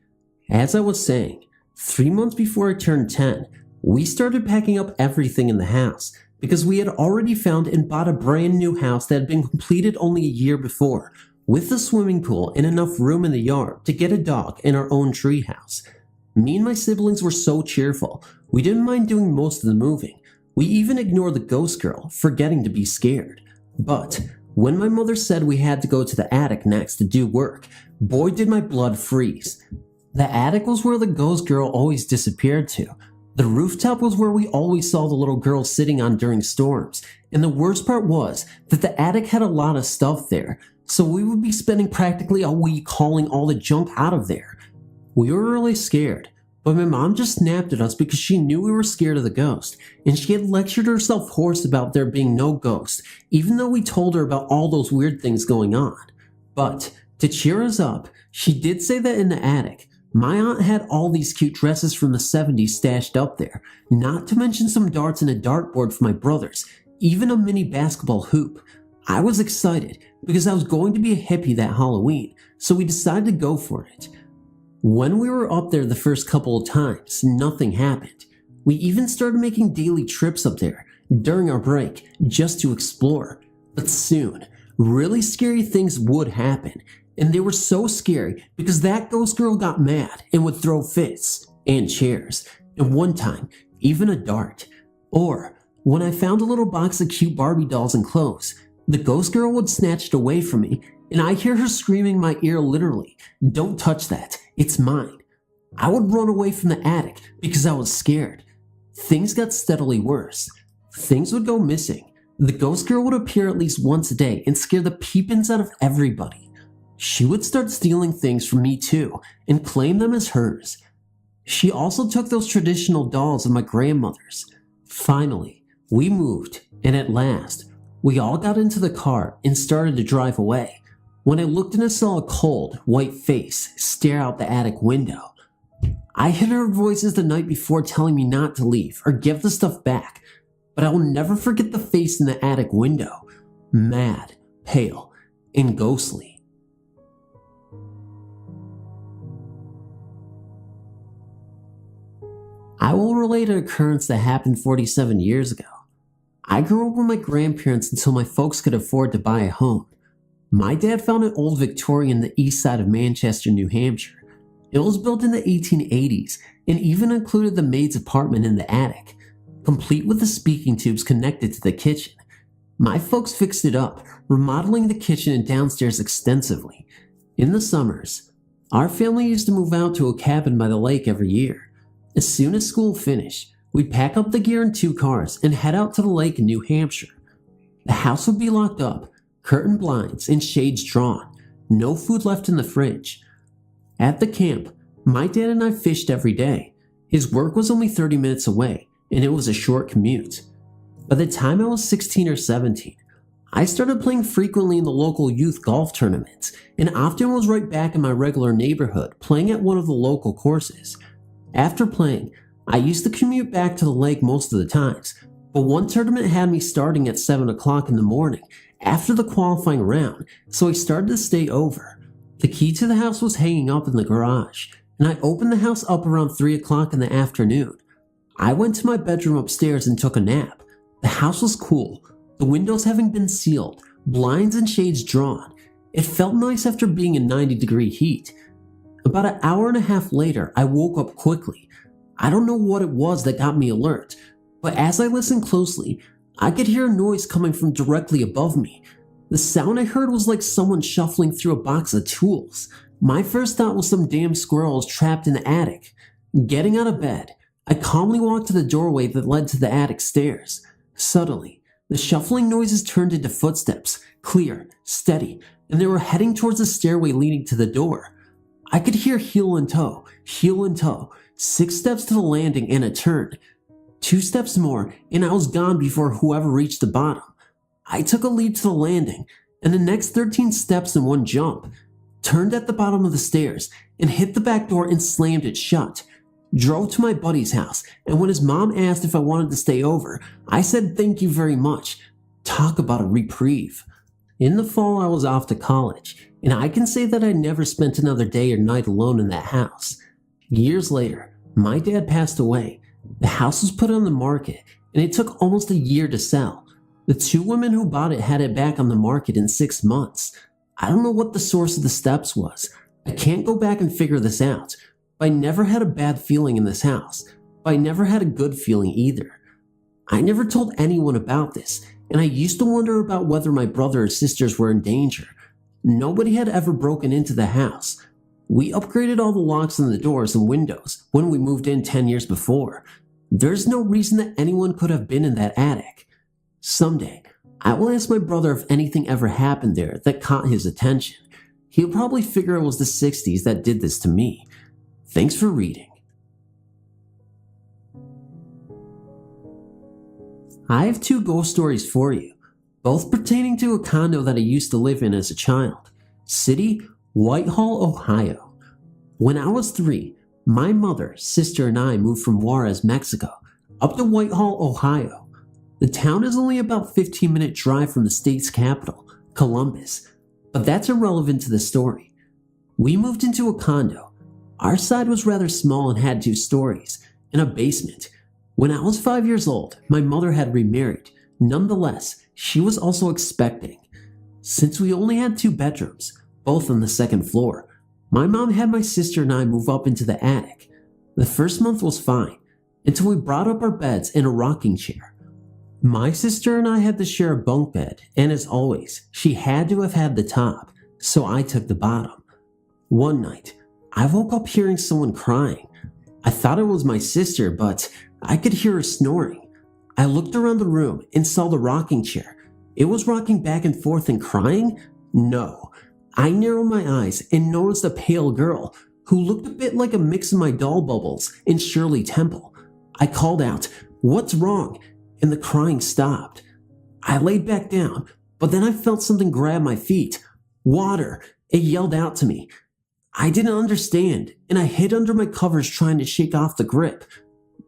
As I was saying, 3 months before I turned 10, we started packing up everything in the house because we had already found and bought a brand new house that had been completed only a year before, with a swimming pool and enough room in the yard to get a dog and our own treehouse. Me and my siblings were so cheerful, we didn't mind doing most of the moving. We even ignored the ghost girl, forgetting to be scared. But when my mother said we had to go to the attic next to do work, boy did my blood freeze. The attic was where the ghost girl always disappeared to. The rooftop was where we always saw the little girl sitting on during storms, and the worst part was that the attic had a lot of stuff there, so we would be spending practically a week hauling all the junk out of there. We were really scared, but my mom just snapped at us because she knew we were scared of the ghost, and she had lectured herself hoarse about there being no ghost, even though we told her about all those weird things going on. But to cheer us up, she did say that in the attic, my aunt had all these cute dresses from the 70s stashed up there, not to mention some darts and a dartboard for my brothers, even a mini basketball hoop. I was excited because I was going to be a hippie that Halloween, so we decided to go for it. When we were up there the first couple of times, nothing happened. We even started making daily trips up there during our break just to explore. But soon, really scary things would happen, and they were so scary because that ghost girl got mad and would throw fists and chairs, and one time, even a dart. Or, when I found a little box of cute Barbie dolls and clothes, the ghost girl would snatch it away from me, and I hear her screaming in my ear literally, "Don't touch that, it's mine." I would run away from the attic because I was scared. Things got steadily worse. Things would go missing. The ghost girl would appear at least once a day and scare the peepins out of everybody. She would start stealing things from me too and claim them as hers. She also took those traditional dolls of my grandmother's. Finally, we moved, and at last, we all got into the car and started to drive away. When I looked in, I saw a cold, white face stare out the attic window. I had heard voices the night before telling me not to leave or give the stuff back, but I will never forget the face in the attic window. Mad, pale, and ghostly. I will relate an occurrence that happened 47 years ago. I grew up with my grandparents until my folks could afford to buy a home. My dad found an old Victorian on the east side of Manchester, New Hampshire. It was built in the 1880s and even included the maid's apartment in the attic, complete with the speaking tubes connected to the kitchen. My folks fixed it up, remodeling the kitchen and downstairs extensively. In the summers, our family used to move out to a cabin by the lake every year. As soon as school finished, we'd pack up the gear in 2 cars and head out to the lake in New Hampshire. The house would be locked up, curtain blinds and shades drawn, no food left in the fridge. At the camp, my dad and I fished every day. His work was only 30 minutes away, and it was a short commute. By the time I was 16 or 17, I started playing frequently in the local youth golf tournaments, and often was right back in my regular neighborhood playing at one of the local courses. After playing, I used to commute back to the lake most of the times, but one tournament had me starting at 7 o'clock in the morning after the qualifying round, so I started to stay over. The key to the house was hanging up in the garage, and I opened the house up around 3 o'clock in the afternoon. I went to my bedroom upstairs and took a nap. The house was cool, the windows having been sealed, blinds and shades drawn. It felt nice after being in 90-degree heat. About an hour and a half later, I woke up quickly. I don't know what it was that got me alert, but as I listened closely, I could hear a noise coming from directly above me. The sound I heard was like someone shuffling through a box of tools. My first thought was some damn squirrels trapped in the attic. Getting out of bed, I calmly walked to the doorway that led to the attic stairs. Suddenly, the shuffling noises turned into footsteps, clear, steady, and they were heading towards the stairway leading to the door. I could hear heel and toe, 6 steps to the landing and a turn. 2 steps more, and I was gone before whoever reached the bottom. I took a leap to the landing, and the next 13 steps in one jump, turned at the bottom of the stairs, and hit the back door and slammed it shut. Drove to my buddy's house, and when his mom asked if I wanted to stay over, I said thank you very much. Talk about a reprieve. In the fall, I was off to college, and I can say that I never spent another day or night alone in that house. Years later, my dad passed away. The house was put on the market, and it took almost a year to sell. The 2 women who bought it had it back on the market in 6 months. I don't know what the source of the steps was. I can't go back and figure this out. But I never had a bad feeling in this house. But I never had a good feeling either. I never told anyone about this, and I used to wonder about whether my brother or sisters were in danger. Nobody had ever broken into the house. We upgraded all the locks on the doors and windows when we moved in 10 years before. There's no reason that anyone could have been in that attic. Someday, I will ask my brother if anything ever happened there that caught his attention. He'll probably figure it was the 60s that did this to me. Thanks for reading. I have 2 ghost stories for you, both pertaining to a condo that I used to live in as a child. City, Whitehall, Ohio. When I was 3, my mother, sister, and I moved from Juarez, Mexico, up to Whitehall, Ohio. The town is only about a 15-minute drive from the state's capital, Columbus, but that's irrelevant to the story. We moved into a condo. Our side was rather small and had 2 stories, and a basement. When I was 5 years old, my mother had remarried. Nonetheless, she was also expecting. Since we only had 2 bedrooms, both on the second floor. My mom had my sister and I move up into the attic. The first month was fine, until we brought up our beds and a rocking chair. My sister and I had to share a bunk bed, and as always, she had to have had the top, so I took the bottom. One night, I woke up hearing someone crying. I thought it was my sister, but I could hear her snoring. I looked around the room and saw the rocking chair. It was rocking back and forth and crying? No. I narrowed my eyes and noticed a pale girl who looked a bit like a mix of my doll Bubbles and Shirley Temple. I called out, "What's wrong?" and the crying stopped. I laid back down, but then I felt something grab my feet. "Water!" It yelled out to me. I didn't understand, and I hid under my covers trying to shake off the grip,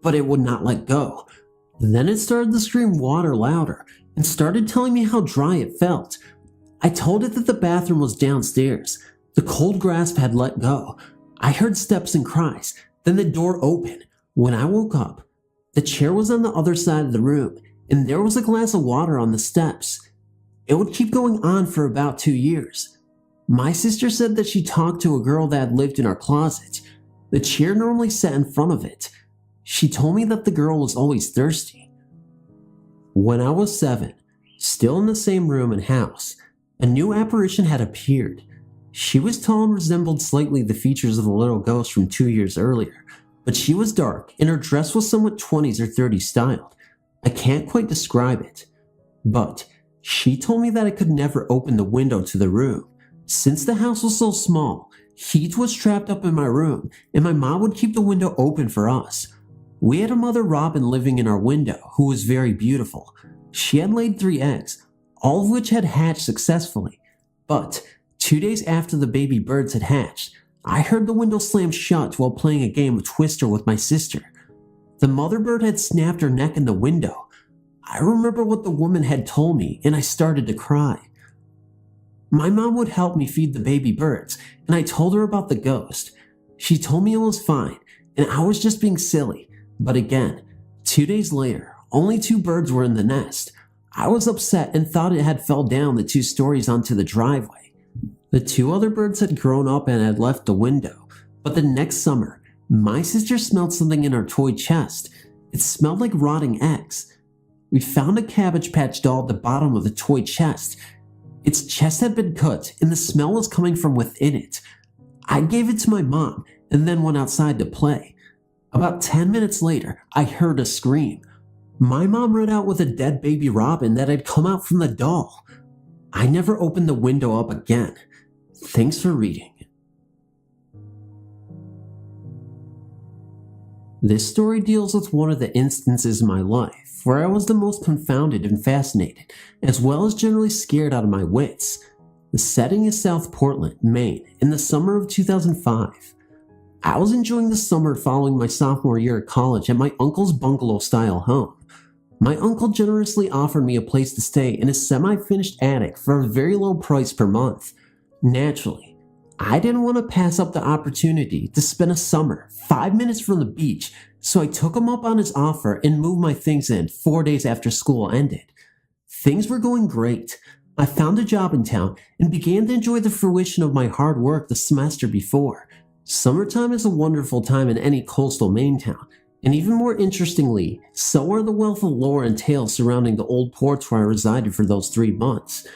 but it would not let go. Then it started to scream water louder and started telling me how dry it felt. I told it that the bathroom was downstairs. The cold grasp had let go. I heard steps and cries, then the door opened. When I woke up, the chair was on the other side of the room, and there was a glass of water on the steps. It would keep going on for about 2 years. My sister said that she talked to a girl that had lived in our closet. The chair normally sat in front of it. She told me that the girl was always thirsty. When I was 7, still in the same room and house, a new apparition had appeared. She was tall and resembled slightly the features of the little ghost from 2 years earlier, but she was dark and her dress was somewhat 20s or 30s styled. I can't quite describe it, but she told me that I could never open the window to the room. Since the house was so small, heat was trapped up in my room, and my mom would keep the window open for us. We had a mother robin living in our window who was very beautiful. She had laid 3 eggs, all of which had hatched successfully. But 2 days after the baby birds had hatched, I heard the window slam shut while playing a game of Twister with my sister. The mother bird had snapped her neck in the window. I remember what the woman had told me, and I started to cry. My mom would help me feed the baby birds, and I told her about the ghost. She told me it was fine, and I was just being silly. But again, 2 days later, only 2 birds were in the nest. I was upset and thought it had fell down the 2 stories onto the driveway. The 2 other birds had grown up and had left the window, but the next summer, my sister smelled something in our toy chest. It smelled like rotting eggs. We found a Cabbage Patch doll at the bottom of the toy chest. Its chest had been cut, and the smell was coming from within it. I gave it to my mom, and then went outside to play. About 10 minutes later, I heard a scream. My mom ran out with a dead baby robin that had come out from the doll. I never opened the window up again. Thanks for reading. This story deals with one of the instances in my life where I was the most confounded and fascinated, as well as generally scared out of my wits. The setting is South Portland, Maine, in the summer of 2005. I was enjoying the summer following my sophomore year at college at my uncle's bungalow-style home. My uncle generously offered me a place to stay in a semi-finished attic for a very low price per month. Naturally, I didn't want to pass up the opportunity to spend a summer 5 minutes from the beach, so I took him up on his offer and moved my things in 4 days after school ended. Things were going great. I found a job in town and began to enjoy the fruition of my hard work the semester before. Summertime is a wonderful time in any coastal Maine town, and even more interestingly, so are the wealth of lore and tales surrounding the old ports where I resided for those 3 months.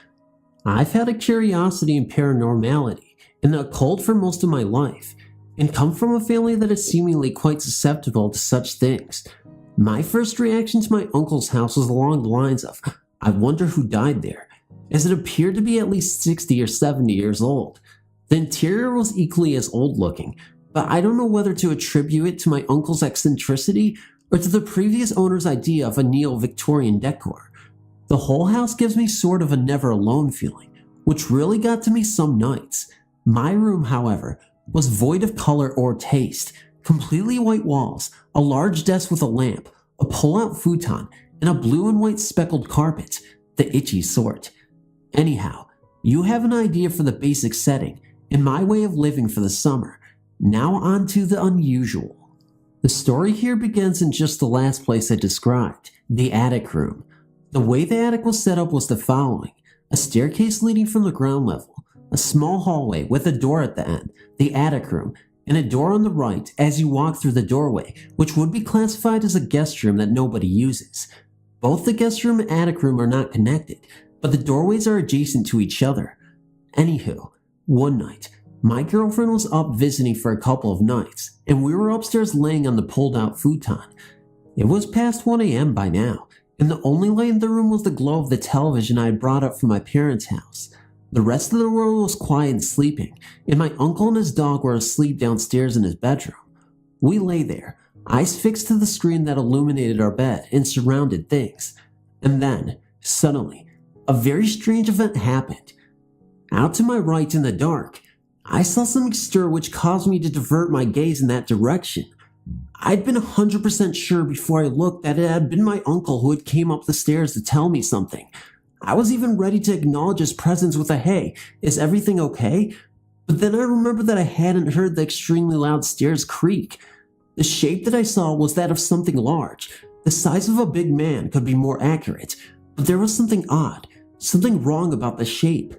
I've had a curiosity in paranormality and the occult for most of my life, and come from a family that is seemingly quite susceptible to such things. My first reaction to my uncle's house was along the lines of, I wonder who died there, as it appeared to be at least 60 or 70 years old. The interior was equally as old looking, but I don't know whether to attribute it to my uncle's eccentricity or to the previous owner's idea of a neo-Victorian decor. The whole house gives me sort of a never alone feeling, which really got to me some nights. My room, however, was void of color or taste, completely white walls, a large desk with a lamp, a pull-out futon, and a blue and white speckled carpet, the itchy sort. Anyhow, you have an idea for the basic setting and my way of living for the summer. Now on to the unusual. The story here begins in just the last place I described, the attic room. The way the attic was set up was the following: a staircase leading from the ground level, A small hallway with a door at the end, the attic room, and a door on the right as you walk through the doorway, which would be classified as a guest room that nobody uses. Both the guest room and attic room are not connected, but the doorways are adjacent to each other. Anywho, one night, my girlfriend was up visiting for a couple of nights, and we were upstairs laying on the pulled-out futon. It was past 1 a.m. by now, and the only light in the room was the glow of the television I had brought up from my parents' house. The rest of the world was quiet and sleeping, and my uncle and his dog were asleep downstairs in his bedroom. We lay there, eyes fixed to the screen that illuminated our bed and surrounded things. And then, suddenly, a very strange event happened. Out to my right in the dark, I saw something stir which caused me to divert my gaze in that direction. I'd been 100% sure before I looked that it had been my uncle who had came up the stairs to tell me something. I was even ready to acknowledge his presence with a "Hey, is everything okay?" But then I remembered that I hadn't heard the extremely loud stairs creak. The shape that I saw was that of something large. The size of a big man could be more accurate, but there was something odd, something wrong about the shape.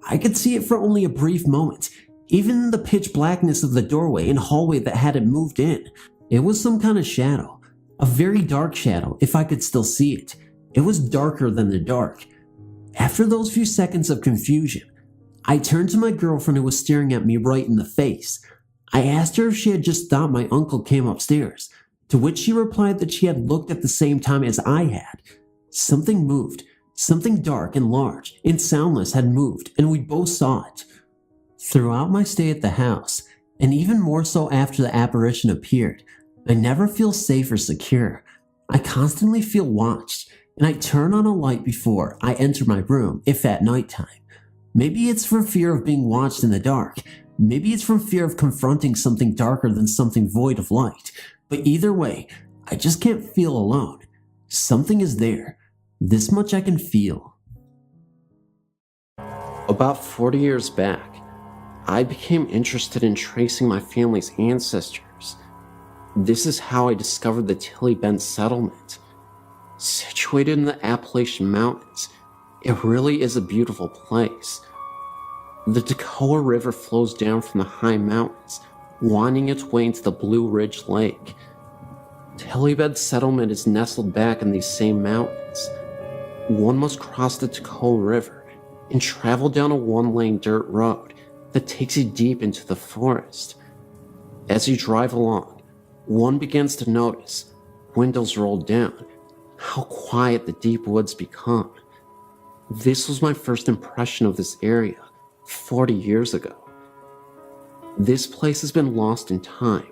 I could see it for only a brief moment, even in the pitch blackness of the doorway and hallway that hadn't moved in. It was some kind of shadow, a very dark shadow if I could still see it. It was darker than the dark. After those few seconds of confusion, I turned to my girlfriend who was staring at me right in the face. I asked her if she had just thought my uncle came upstairs, to which she replied that she had looked at the same time as I had. Something moved, something dark and large and soundless had moved, and we both saw it. Throughout my stay at the house, and even more so after the apparition appeared, I never feel safe or secure. I constantly feel watched, and I turn on a light before I enter my room, if at nighttime. Maybe it's for fear of being watched in the dark. Maybe it's from fear of confronting something darker than something void of light. But either way, I just can't feel alone. Something is there. This much I can feel. About 40 years back, I became interested in tracing my family's ancestors. This is how I discovered the Tilly Bend settlement. Situated in the Appalachian Mountains, it really is a beautiful place. The Toccoa River flows down from the high mountains, winding its way into the Blue Ridge Lake. Tilly Bend settlement is nestled back in these same mountains. One must cross the Toccoa River and travel down a one-lane dirt road that takes you deep into the forest. As you drive along, one begins to notice, windows rolled down, how quiet the deep woods become. This was my first impression of this area 40 years ago. This place has been lost in time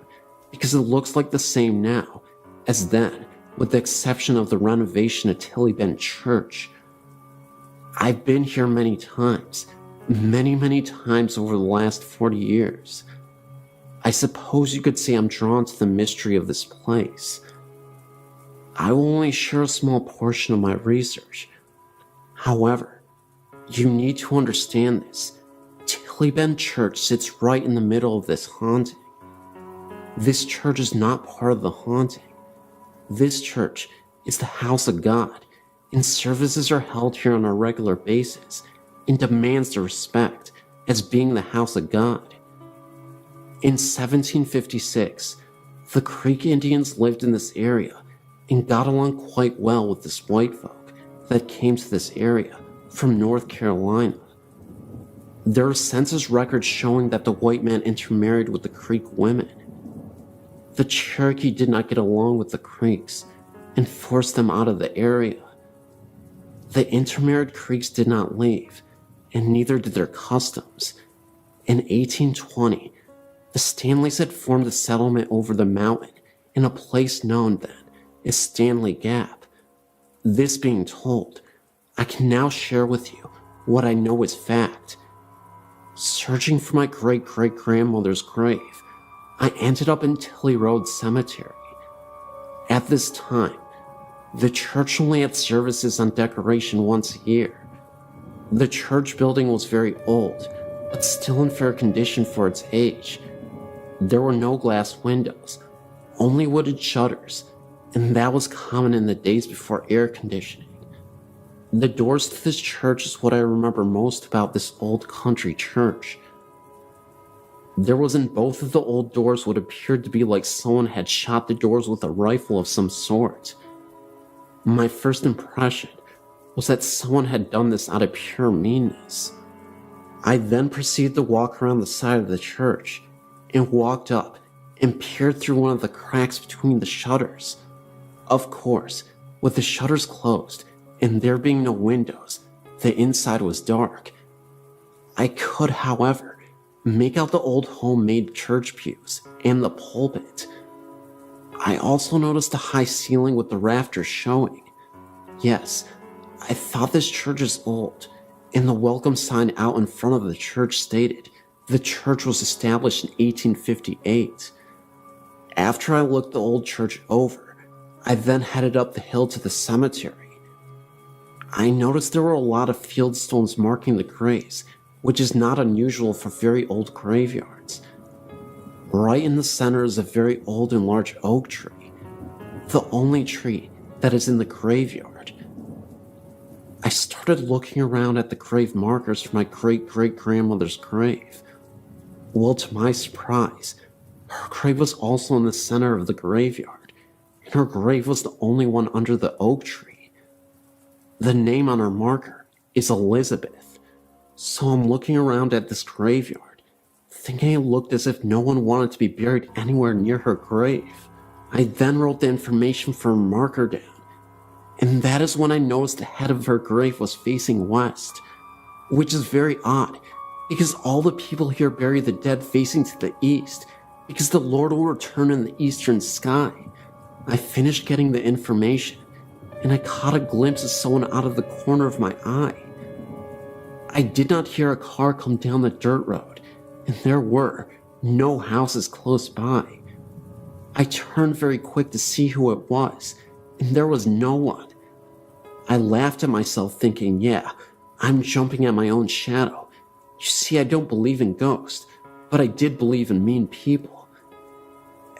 because it looks like the same now as then, with the exception of the renovation of Tilly Bend Church. I've been here many times over the last 40 years. I suppose you could say I'm drawn to the mystery of this place. I will only share a small portion of my research. However, you need to understand this. Tilly Bend Church sits right in the middle of this haunting. This church is not part of the haunting. This church is the house of God, and services are held here on a regular basis and demands the respect as being the house of God. In 1756, the Creek Indians lived in this area and got along quite well with this white folk that came to this area from North Carolina. There are census records showing that the white man intermarried with the Creek women. The Cherokee did not get along with the Creeks and forced them out of the area. The intermarried Creeks did not leave, and neither did their customs. In 1820, the Stanleys had formed a settlement over the mountain in a place known then as Stanley Gap. This being told, I can now share with you what I know is fact. Searching for my great-great-grandmother's grave, I ended up in Tilly Road Cemetery. At this time, the church only had services on decoration once a year. The church building was very old, but still in fair condition for its age. There were no glass windows, only wooden shutters, and that was common in the days before air conditioning. The doors to this church is what I remember most about this old country church. There was in both of the old doors what appeared to be like someone had shot the doors with a rifle of some sort. My first impression was that someone had done this out of pure meanness. I then proceeded to walk around the side of the church and walked up and peered through one of the cracks between the shutters. Of course, with the shutters closed and there being no windows, the inside was dark. I could, however, make out the old homemade church pews and the pulpit. I also noticed a high ceiling with the rafters showing. Yes, I thought this church is old, and the welcome sign out in front of the church stated the church was established in 1858. After I looked the old church over, I then headed up the hill to the cemetery. I noticed there were a lot of field stones marking the graves, which is not unusual for very old graveyards. Right in the center is a very old and large oak tree, the only tree that is in the graveyard. I started looking around at the grave markers for my great-great-grandmother's grave. Well, to my surprise, her grave was also in the center of the graveyard, and her grave was the only one under the oak tree. The name on her marker is Elizabeth, so I'm looking around at this graveyard, thinking it looked as if no one wanted to be buried anywhere near her grave. I then wrote the information for her marker down, and that is when I noticed the head of her grave was facing west, which is very odd, because all the people here bury the dead facing to the east, because the Lord will return in the eastern sky. I finished getting the information, and I caught a glimpse of someone out of the corner of my eye. I did not hear a car come down the dirt road, and there were no houses close by. I turned very quick to see who it was, and there was no one. I laughed at myself thinking, yeah, I'm jumping at my own shadow. You see, I don't believe in ghosts, but I did believe in mean people.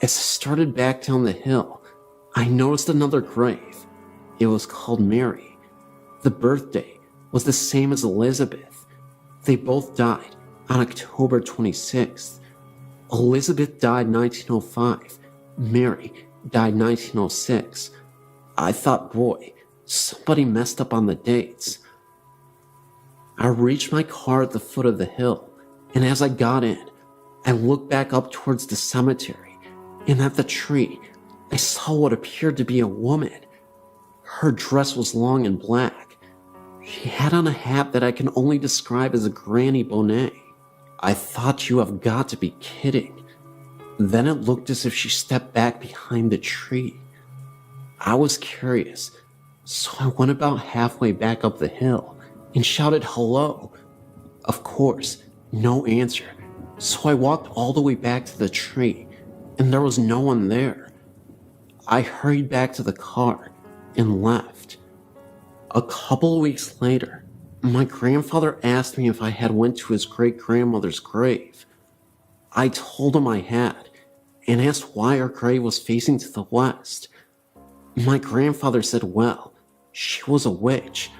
As I started back down the hill, I noticed another grave. It was called Mary. The birthday was the same as Elizabeth. They both died on October 26th. Elizabeth died 1905. Mary died 1906. I thought, boy, somebody messed up on the dates. I reached my car at the foot of the hill, and as I got in, I looked back up towards the cemetery, and at the tree, I saw what appeared to be a woman. Her dress was long and black. She had on a hat that I can only describe as a granny bonnet. I thought, you have got to be kidding. Then it looked as if she stepped back behind the tree. I was curious, so I went about halfway back up the hill and shouted hello. Of course, no answer, so I walked all the way back to the tree, and there was no one there. I hurried back to the car and left. A couple of weeks later, my grandfather asked me if I had went to his great-grandmother's grave. I told him I had, and asked why our grave was facing to the west. My grandfather said, well, she was a witch.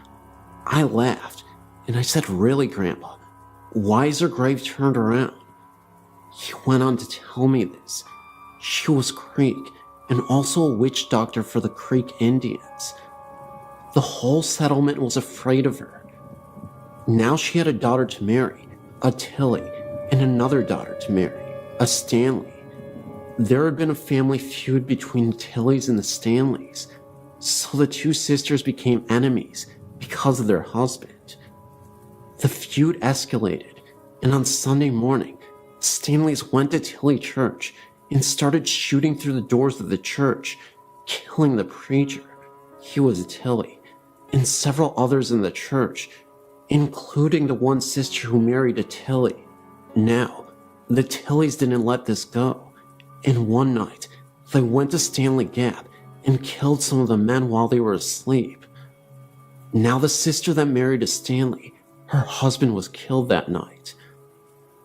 I laughed, and I said, really, Grandpa? Why is her grave turned around? He went on to tell me this. She was Creek, and also a witch doctor for the Creek Indians. The whole settlement was afraid of her. Now she had a daughter to marry, a Tilly, and another daughter to marry, a Stanley. There had been a family feud between the Tillys and the Stanleys, so the two sisters became enemies because of their husband. The feud escalated, and on Sunday morning, the Stanleys went to Tilly Church and started shooting through the doors of the church, killing the preacher, he was a Tilly, and several others in the church, including the one sister who married a Tilly. Now, the Tillys didn't let this go, and one night, they went to Stanley Gap and killed some of the men while they were asleep. Now the sister that married a Stanley, her husband was killed that night.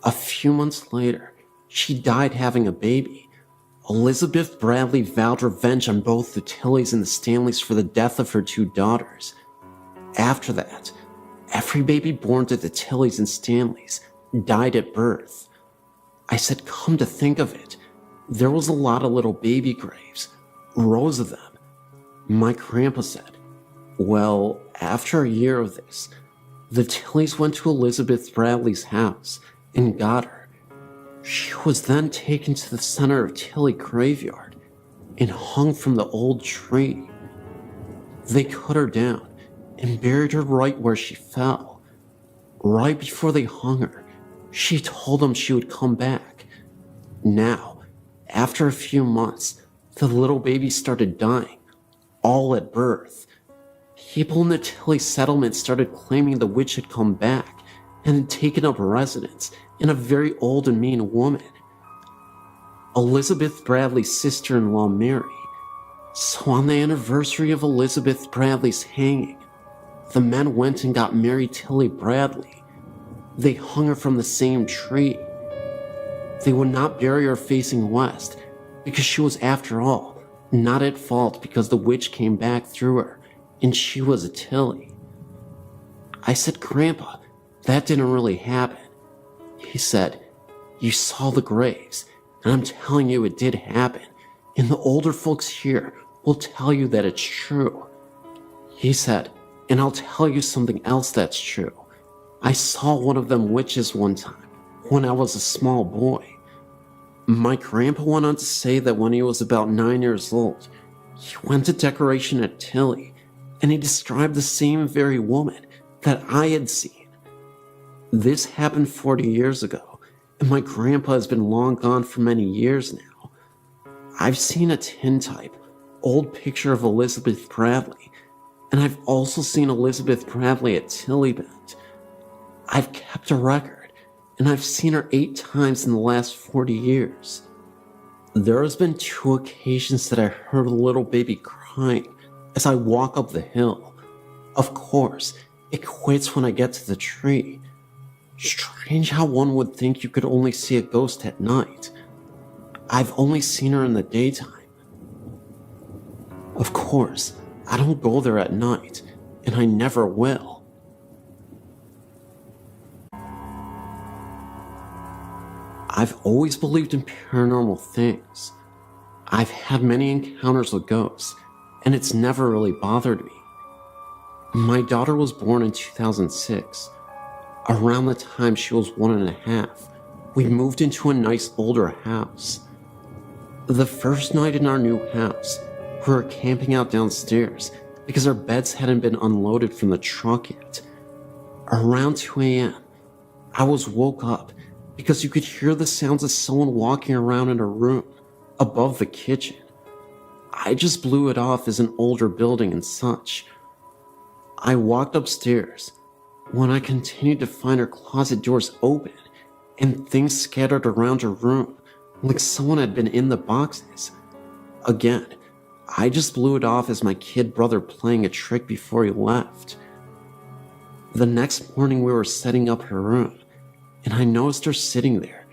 A few months later, she died having a baby. Elizabeth Bradley vowed revenge on both the Tillys and the Stanleys for the death of her two daughters. After that, every baby born to the Tillys and Stanleys died at birth. I said, come to think of it, there was a lot of little baby graves, rows of them. My grandpa said, well, after a year of this, the Tillys went to Elizabeth Bradley's house and got her. She was then taken to the center of Tilly graveyard and hung from the old tree. They cut her down and buried her right where she fell. Right before they hung her, she told them she would come back. Now, after a few months, the little baby started dying, all at birth. People in the Tilly settlement started claiming the witch had come back and had taken up residence in a very old and mean woman, Elizabeth Bradley's sister-in-law Mary. So on the anniversary of Elizabeth Bradley's hanging, the men went and got Mary Tilly Bradley. They hung her from the same tree. They would not bury her facing west because she was, after all, not at fault because the witch came back through her and she was a Tilly. I said, Grandpa, that didn't really happen. He said, you saw the graves, and I'm telling you it did happen, and the older folks here will tell you that it's true. He said, and I'll tell you something else that's true. I saw one of them witches one time when I was a small boy. My grandpa went on to say that when he was about 9 years old, he went to decoration at Tilly, and he described the same very woman that I had seen. This happened 40 years ago, and my grandpa has been long gone for many years now. I've seen a tintype, old picture of Elizabeth Bradley, and I've also seen Elizabeth Bradley at Tillybend. I've kept a record, and I've seen her 8 times in the last 40 years. There has been 2 occasions that I heard a little baby crying as I walk up the hill. Of course, it quits when I get to the tree. Strange how one would think you could only see a ghost at night. I've only seen her in the daytime. Of course, I don't go there at night, and I never will. I've always believed in paranormal things. I've had many encounters with ghosts, and it's never really bothered me. My daughter was born in 2006. Around the time she was 1.5, we moved into a nice older house. The first night in our new house, we were camping out downstairs because our beds hadn't been unloaded from the truck yet. Around 2 a.m., I was woke up because you could hear the sounds of someone walking around in a room above the kitchen. I just blew it off as an older building and such. I walked upstairs when I continued to find her closet doors open and things scattered around her room like someone had been in the boxes. Again, I just blew it off as my kid brother playing a trick before he left. The next morning we were setting up her room, and I noticed her sitting there,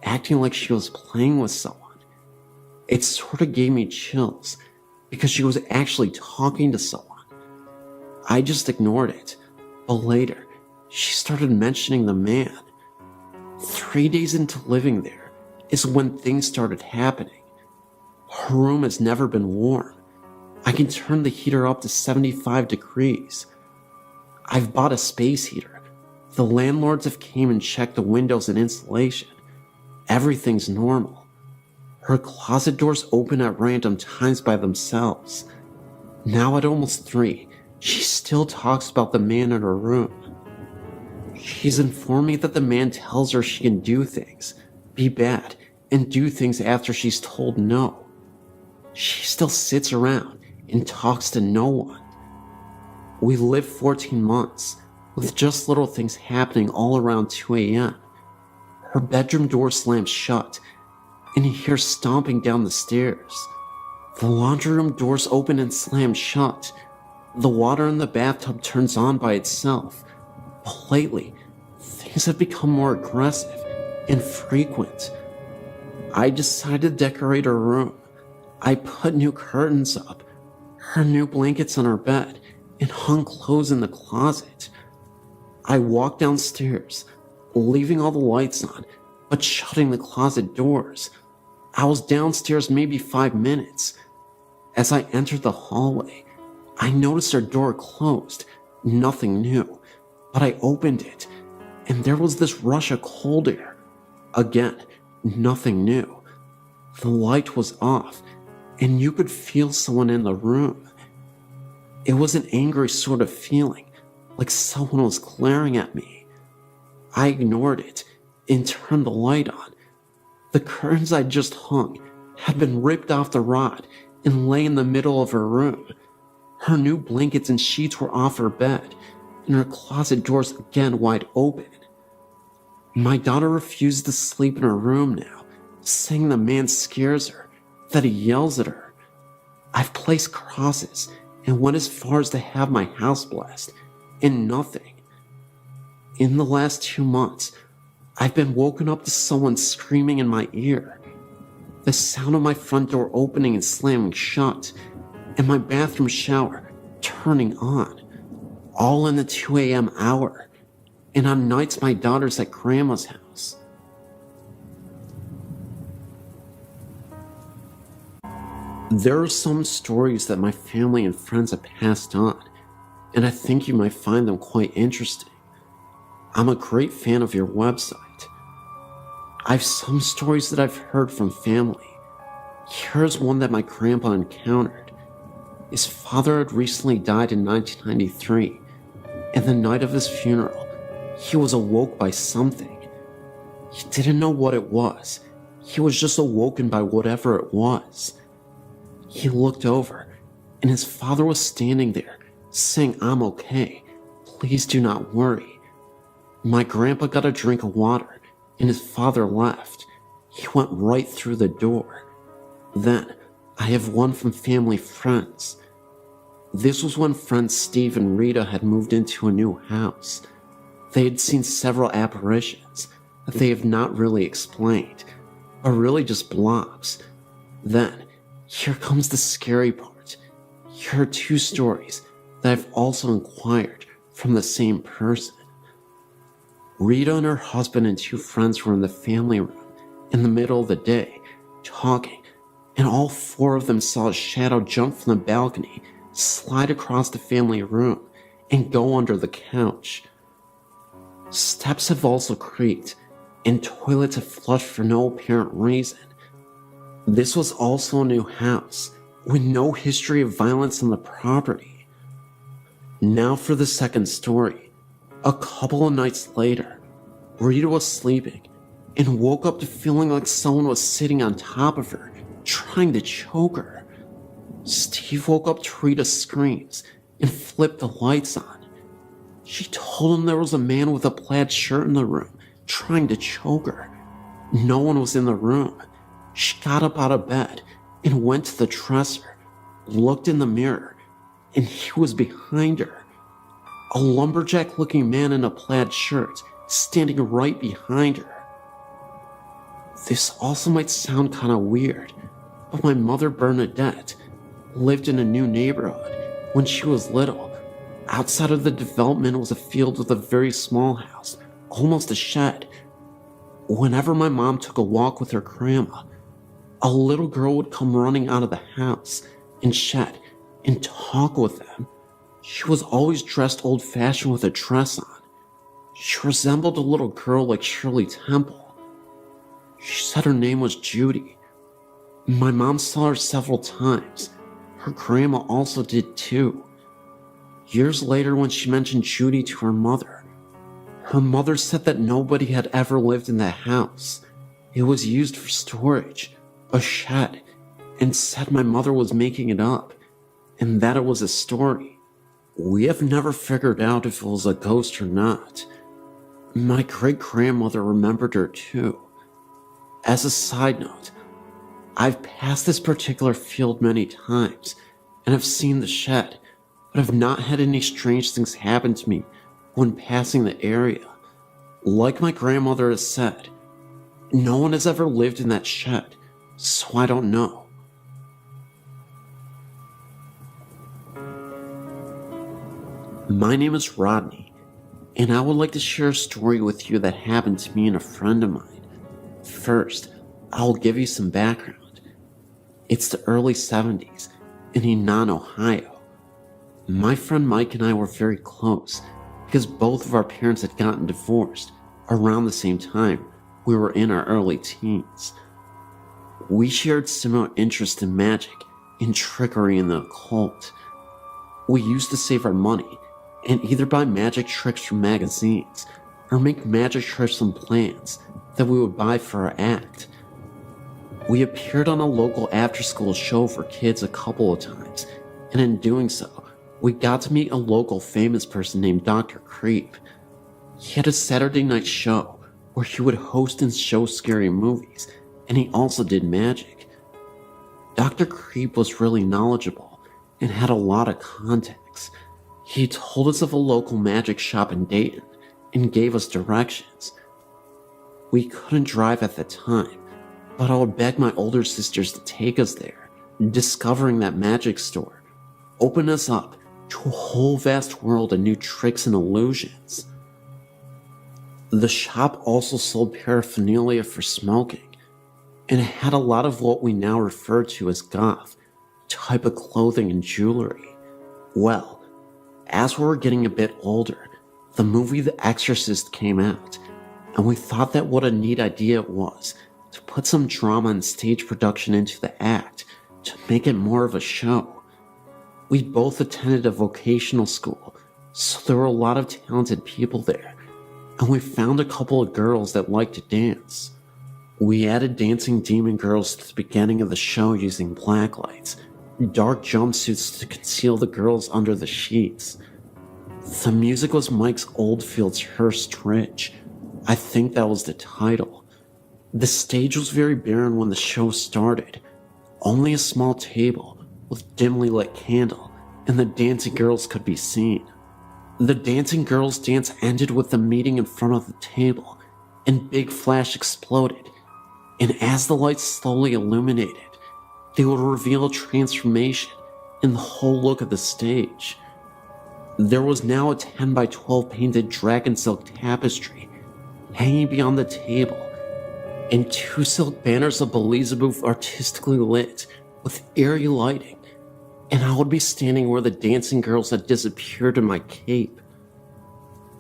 acting like she was playing with someone. It sort of gave me chills, because she was actually talking to someone. I just ignored it, but later, she started mentioning the man. 3 days into living there is when things started happening. Her room has never been warm. I can turn the heater up to 75 degrees. I've bought a space heater. The landlords have came and checked the windows and insulation. Everything's normal. Her closet doors open at random times by themselves. Now at almost 3, she still talks about the man in her room. She's informed me that the man tells her she can do things, be bad, and do things after she's told no. She still sits around and talks to no one. We lived 14 months, with just little things happening all around 2 a.m. Her bedroom door slams shut, and you hear stomping down the stairs. The laundry room doors open and slam shut. The water in the bathtub turns on by itself. But lately, things have become more aggressive and frequent. I decided to decorate her room. I put new curtains up, her new blankets on her bed, and hung clothes in the closet. I walked downstairs, leaving all the lights on, but shutting the closet doors. I was downstairs maybe 5 minutes. As I entered the hallway, I noticed our door closed. Nothing new, but I opened it, and there was this rush of cold air. Again, nothing new. The light was off, and you could feel someone in the room. It was an angry sort of feeling, like someone was glaring at me. I ignored it and turned the light on. The curtains I'd just hung had been ripped off the rod and lay in the middle of her room. Her new blankets and sheets were off her bed, and her closet doors again wide open. My daughter refuses to sleep in her room now, saying the man scares her, that he yells at her. I've placed crosses and went as far as to have my house blessed, and nothing. In the last 2 months, I've been woken up to someone screaming in my ear. The sound of my front door opening and slamming shut, and my bathroom shower turning on, all in the 2 a.m. hour, and on nights my daughter's at grandma's house. There are some stories that my family and friends have passed on, and I think you might find them quite interesting. I'm a great fan of your website. I've some stories that I've heard from family. Here's one that my grandpa encountered. His father had recently died in 1993, and the night of his funeral, he was awoke by something. He didn't know what it was. He was just awoken by whatever it was. He looked over, and his father was standing there, saying, "I'm okay. Please do not worry." My grandpa got a drink of water, and his father left. He went right through the door. Then, I have one from family friends. This was when friends Steve and Rita had moved into a new house. They had seen several apparitions that they have not really explained, but really just blobs. Then, here comes the scary part. Here are 2 stories that I've also inquired from the same person. Rita and her husband and 2 friends were in the family room in the middle of the day, talking, and all 4 of them saw a shadow jump from the balcony, slide across the family room, and go under the couch. Steps have also creaked, and toilets have flushed for no apparent reason. This was also a new house, with no history of violence on the property. Now for the second story. A couple of nights later, Rita was sleeping and woke up to feeling like someone was sitting on top of her, trying to choke her. Steve woke up to Rita's screams and flipped the lights on. She told him there was a man with a plaid shirt in the room, trying to choke her. No one was in the room. She got up out of bed and went to the dresser, looked in the mirror, and he was behind her. A lumberjack-looking man in a plaid shirt standing right behind her. This also might sound kind of weird, but my mother Bernadette lived in a new neighborhood when she was little. Outside of the development was a field with a very small house, almost a shed. Whenever my mom took a walk with her grandma, a little girl would come running out of the house and shed and talk with them. She was always dressed old-fashioned with a dress on. She resembled a little girl like Shirley Temple. She said her name was Judy. My mom saw her several times. Her grandma also did too. Years later, when she mentioned Judy to her mother said that nobody had ever lived in that house. It was used for storage, a shed, and said my mother was making it up, and that it was a story. We have never figured out if it was a ghost or not. My great-grandmother remembered her too. As a side note, I've passed this particular field many times, and have seen the shed, but have not had any strange things happen to me when passing the area. Like my grandmother has said, no one has ever lived in that shed, so I don't know. My name is Rodney, and I would like to share a story with you that happened to me and a friend of mine. First, I'll give you some background. It's the early 70s in Enon, Ohio. My friend Mike and I were very close because both of our parents had gotten divorced around the same time we were in our early teens. We shared similar interests in magic and trickery in the occult. We used to save our money and either buy magic tricks from magazines or make magic tricks from plans that we would buy for our act. We appeared on a local after-school show for kids a couple of times, and in doing so, we got to meet a local famous person named Dr. Creep. He had a Saturday night show where he would host and show scary movies, and he also did magic. Dr. Creep was really knowledgeable and had a lot of contacts. He told us of a local magic shop in Dayton and gave us directions. We couldn't drive at the time, but I would beg my older sisters to take us there. Discovering that magic store opened us up to a whole vast world of new tricks and illusions. The shop also sold paraphernalia for smoking, and it had a lot of what we now refer to as goth type of clothing and jewelry. Well, as we were getting a bit older, the movie The Exorcist came out, and we thought that what a neat idea it was to put some drama and stage production into the act to make it more of a show. We both attended a vocational school, so there were a lot of talented people there, and we found a couple of girls that liked to dance. We added dancing demon girls to the beginning of the show using blacklights, dark jumpsuits to conceal the girls under the sheets. The music was Mike's Oldfield's Hearst Ridge. I think that was the title. The stage was very barren when the show started. Only a small table with dimly lit candle, and the dancing girls could be seen. The dancing girls' dance ended with them meeting in front of the table, and Big Flash exploded. And as the lights slowly illuminated, they would reveal a transformation in the whole look of the stage. There was now a 10 by 12 painted dragon silk tapestry hanging beyond the table, and 2 silk banners of Beelzebub artistically lit with eerie lighting, and I would be standing where the dancing girls had disappeared in my cape.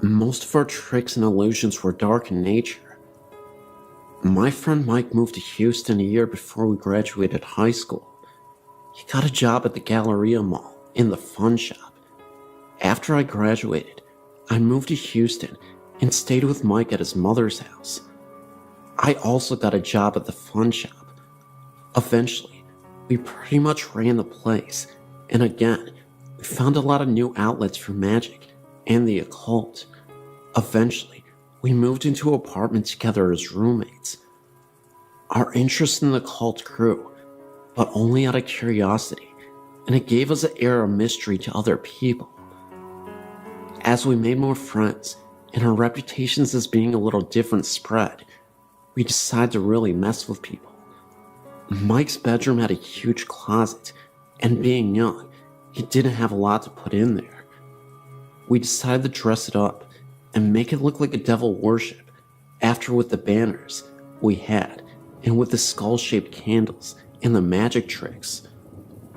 Most of our tricks and illusions were dark in nature. My friend Mike moved to Houston a year before we graduated high school. He got a job at the Galleria Mall in the fun shop. After I graduated, I moved to Houston and stayed with Mike at his mother's house. I also got a job at the fun shop. Eventually, we pretty much ran the place, and again, we found a lot of new outlets for magic and the occult. Eventually, we moved into an apartment together as roommates. Our interest in the occult grew, but only out of curiosity, and it gave us an air of mystery to other people. As we made more friends, and our reputations as being a little different spread, we decided to really mess with people. Mike's bedroom had a huge closet, and being young, he didn't have a lot to put in there. We decided to dress it up and make it look like a devil worship, after with the banners we had, and with the skull-shaped candles and the magic tricks.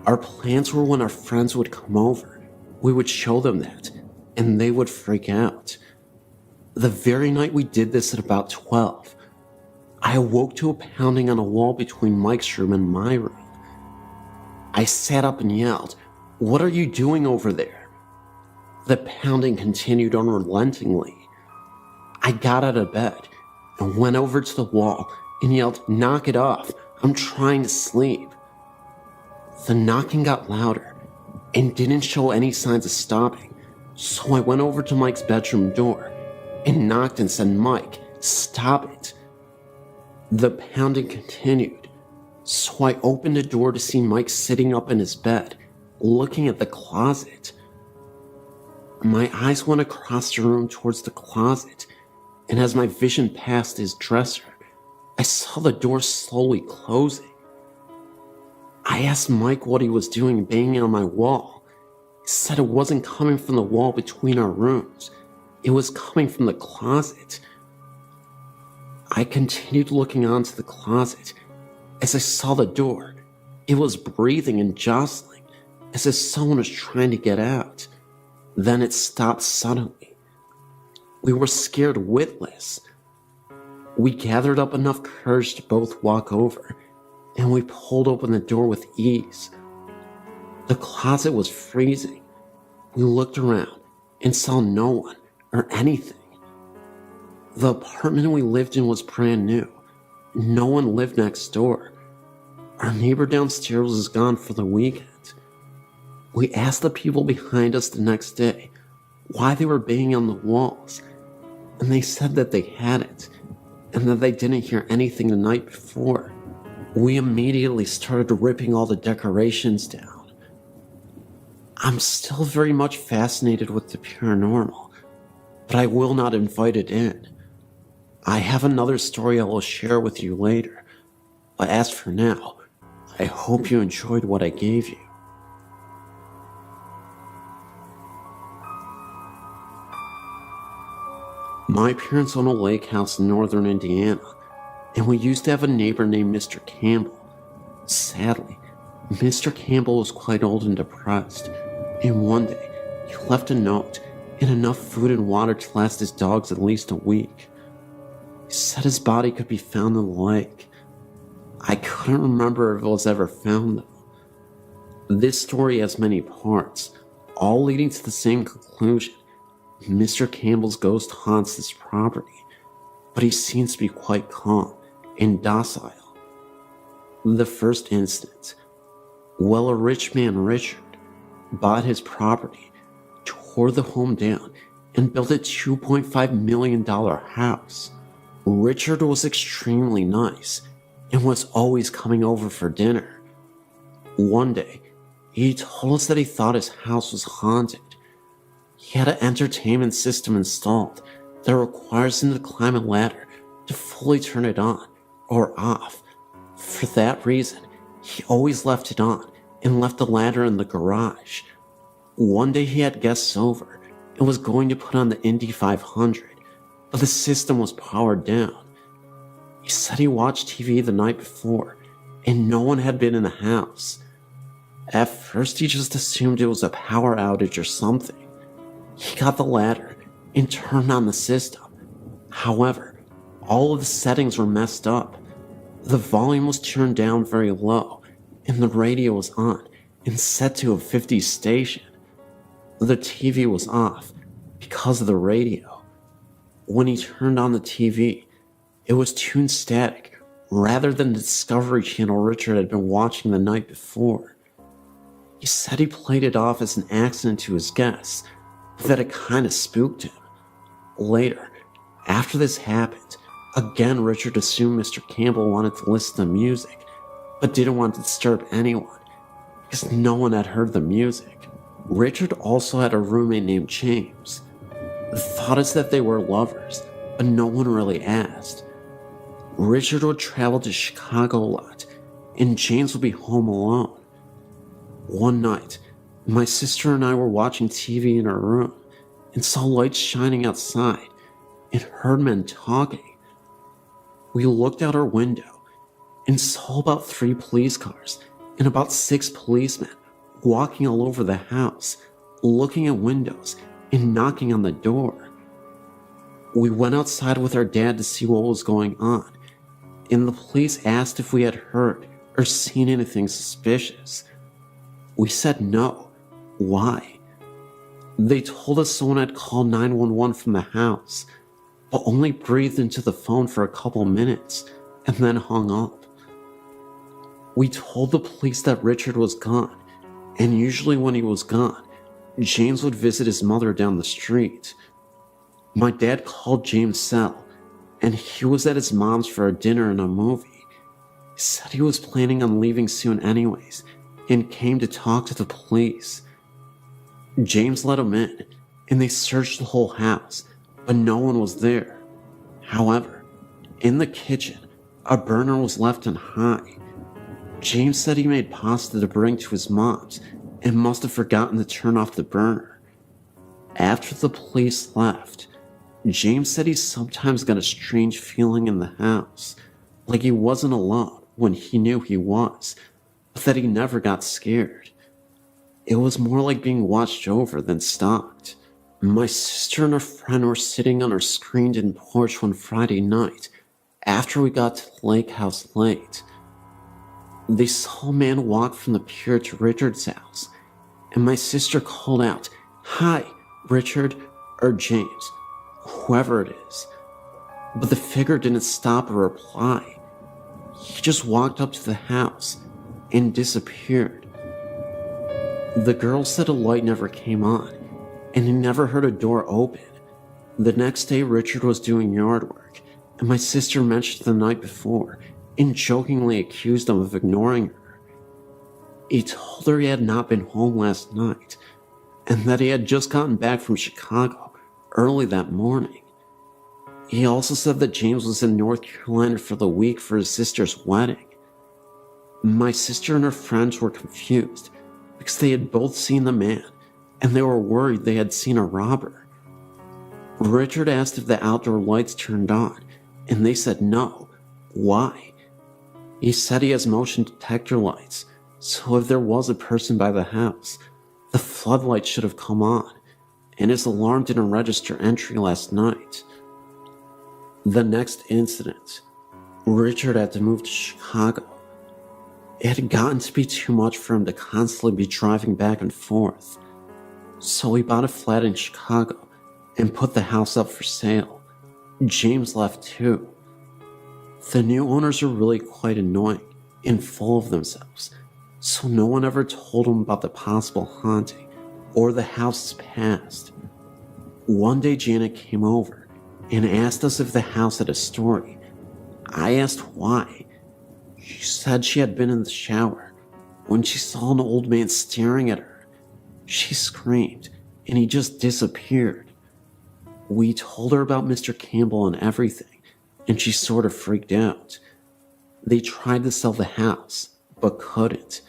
Our plans were when our friends would come over, we would show them that, and they would freak out. The very night we did this at about 12, I awoke to a pounding on a wall between Mike's room and my room. I sat up and yelled, "What are you doing over there?" The pounding continued unrelentingly. I got out of bed and went over to the wall and yelled, "Knock it off, I'm trying to sleep." The knocking got louder and didn't show any signs of stopping, so I went over to Mike's bedroom door and knocked and said, "Mike, stop it." The pounding continued, so I opened the door to see Mike sitting up in his bed, looking at the closet. My eyes went across the room towards the closet, and as my vision passed his dresser, I saw the door slowly closing. I asked Mike what he was doing banging on my wall. He said it wasn't coming from the wall between our rooms. It was coming from the closet. I continued looking onto the closet. As I saw the door, it was breathing and jostling, as if someone was trying to get out. Then it stopped suddenly. We were scared witless. We gathered up enough courage to both walk over, and we pulled open the door with ease. The closet was freezing. We looked around and saw no one or anything. The apartment we lived in was brand new. No one lived next door. Our neighbor downstairs was gone for the weekend. We asked the people behind us the next day why they were banging on the walls, and they said that they hadn't, and that they didn't hear anything the night before. We immediately started ripping all the decorations down. I'm still very much fascinated with the paranormal, but I will not invite it in. I have another story I will share with you later, but as for now, I hope you enjoyed what I gave you. My parents own a lake house in northern Indiana, and we used to have a neighbor named Mr. Campbell. Sadly, Mr. Campbell was quite old and depressed, and one day he left a note and enough food and water to last his dogs at least a week. He said his body could be found in the lake. I couldn't remember if it was ever found though. This story has many parts, all leading to the same conclusion. Mr. Campbell's ghost haunts this property, but he seems to be quite calm and docile. The first instance, well, a rich man, Richard, bought his property, tore the home down, and built a $2.5 million house. Richard was extremely nice and was always coming over for dinner. One day, he told us that he thought his house was haunted. He had an entertainment system installed that requires him to climb a ladder to fully turn it on or off. For that reason, he always left it on and left the ladder in the garage. One day he had guests over and was going to put on the Indy 500, but the system was powered down. He said he watched TV the night before and no one had been in the house. At first he just assumed it was a power outage or something. He got the ladder and turned on the system. However, all of the settings were messed up. The volume was turned down very low, and the radio was on and set to a 50s station. The TV was off because of the radio. When he turned on the TV, it was tuned static rather than the Discovery Channel Richard had been watching the night before. He said he played it off as an accident to his guests, that it kind of spooked him. Later, after this happened, again Richard assumed Mr. Campbell wanted to listen to music, but didn't want to disturb anyone, because no one had heard the music. Richard also had a roommate named James. The thought is that they were lovers, but no one really asked. Richard would travel to Chicago a lot, and James would be home alone. One night, my sister and I were watching TV in our room and saw lights shining outside and heard men talking. We looked out our window and saw about 3 police cars and about 6 policemen walking all over the house, looking at windows and knocking on the door. We went outside with our dad to see what was going on, and the police asked if we had heard or seen anything suspicious. We said no. Why? They told us someone had called 911 from the house, but only breathed into the phone for a couple minutes and then hung up. We told the police that Richard was gone, and usually when he was gone, James would visit his mother down the street. My dad called James' cell, and he was at his mom's for a dinner and a movie. He said he was planning on leaving soon anyways, and came to talk to the police. James let him in, and they searched the whole house, but no one was there. However, in the kitchen, a burner was left on high. James said he made pasta to bring to his mom's, and must have forgotten to turn off the burner. After the police left, James said he sometimes got a strange feeling in the house, like he wasn't alone when he knew he was, but that he never got scared. It was more like being watched over than stalked. My sister and her friend were sitting on our screened-in porch one Friday night after we got to the lake house late. They saw a man walk from the pier to Richard's house, and my sister called out, "Hi, Richard," or James, whoever it is. But the figure didn't stop or reply. He just walked up to the house and disappeared. The girl said a light never came on, and he never heard a door open. The next day, Richard was doing yard work, and my sister mentioned the night before and jokingly accused him of ignoring her. He told her he had not been home last night, and that he had just gotten back from Chicago early that morning. He also said that James was in North Carolina for the week for his sister's wedding. My sister and her friends were confused because they had both seen the man, and they were worried they had seen a robber. Richard asked if the outdoor lights turned on, and they said no. Why? He said he has motion detector lights, so if there was a person by the house, the floodlight should have come on, and his alarm didn't register entry last night. The next incident, Richard had to move to Chicago. It had gotten to be too much for him to constantly be driving back and forth, so he bought a flat in Chicago and put the house up for sale. James left too. The new owners are really quite annoying and full of themselves, so no one ever told him about the possible haunting or the house's past. One day Janet came over and asked us if the house had a story. I asked why. She said she had been in the shower when she saw an old man staring at her. She screamed and he just disappeared. We told her about Mr. Campbell and everything, and she sort of freaked out. They tried to sell the house, but couldn't.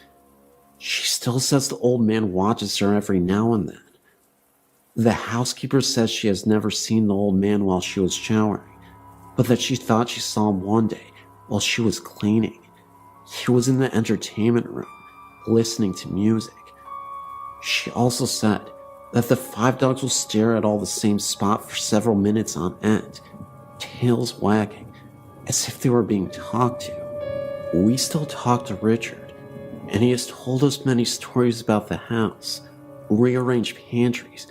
She still says the old man watches her every now and then. The housekeeper says she has never seen the old man while she was showering, but that she thought she saw him one day while she was cleaning. He was in the entertainment room, listening to music. She also said that the 5 dogs will stare at all the same spot for several minutes on end, tails wagging, as if they were being talked to. We still talk to Richard, and he has told us many stories about the house, rearranged pantries,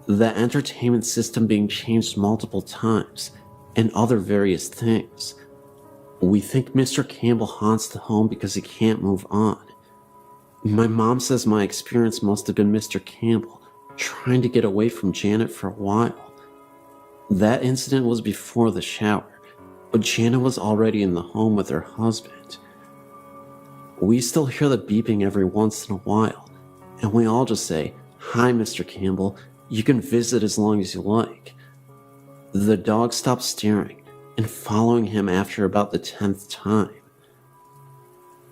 the entertainment system being changed multiple times, and other various things. We think Mr. Campbell haunts the home because he can't move on. My mom says my experience must have been Mr. Campbell trying to get away from Janet for a while. That incident was before the shower, but Janet was already in the home with her husband. We still hear the beeping every once in a while, and we all just say, "Hi, Mr. Campbell, you can visit as long as you like." The dog stopped staring and following him after about the 10th time.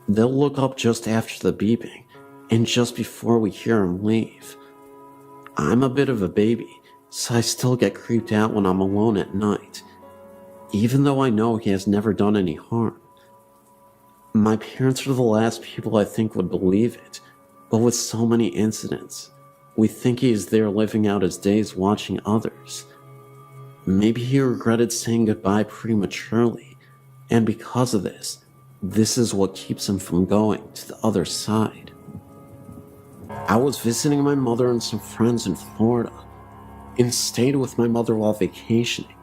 They'll look up just after the beeping and just before we hear him leave. I'm a bit of a baby, so I still get creeped out when I'm alone at night, even though I know he has never done any harm. My parents are the last people I think would believe it, but with so many incidents, we think he is there living out his days watching others. Maybe he regretted saying goodbye prematurely, and because of this is what keeps him from going to the other side. I was visiting my mother and some friends in Florida, and stayed with my mother while vacationing,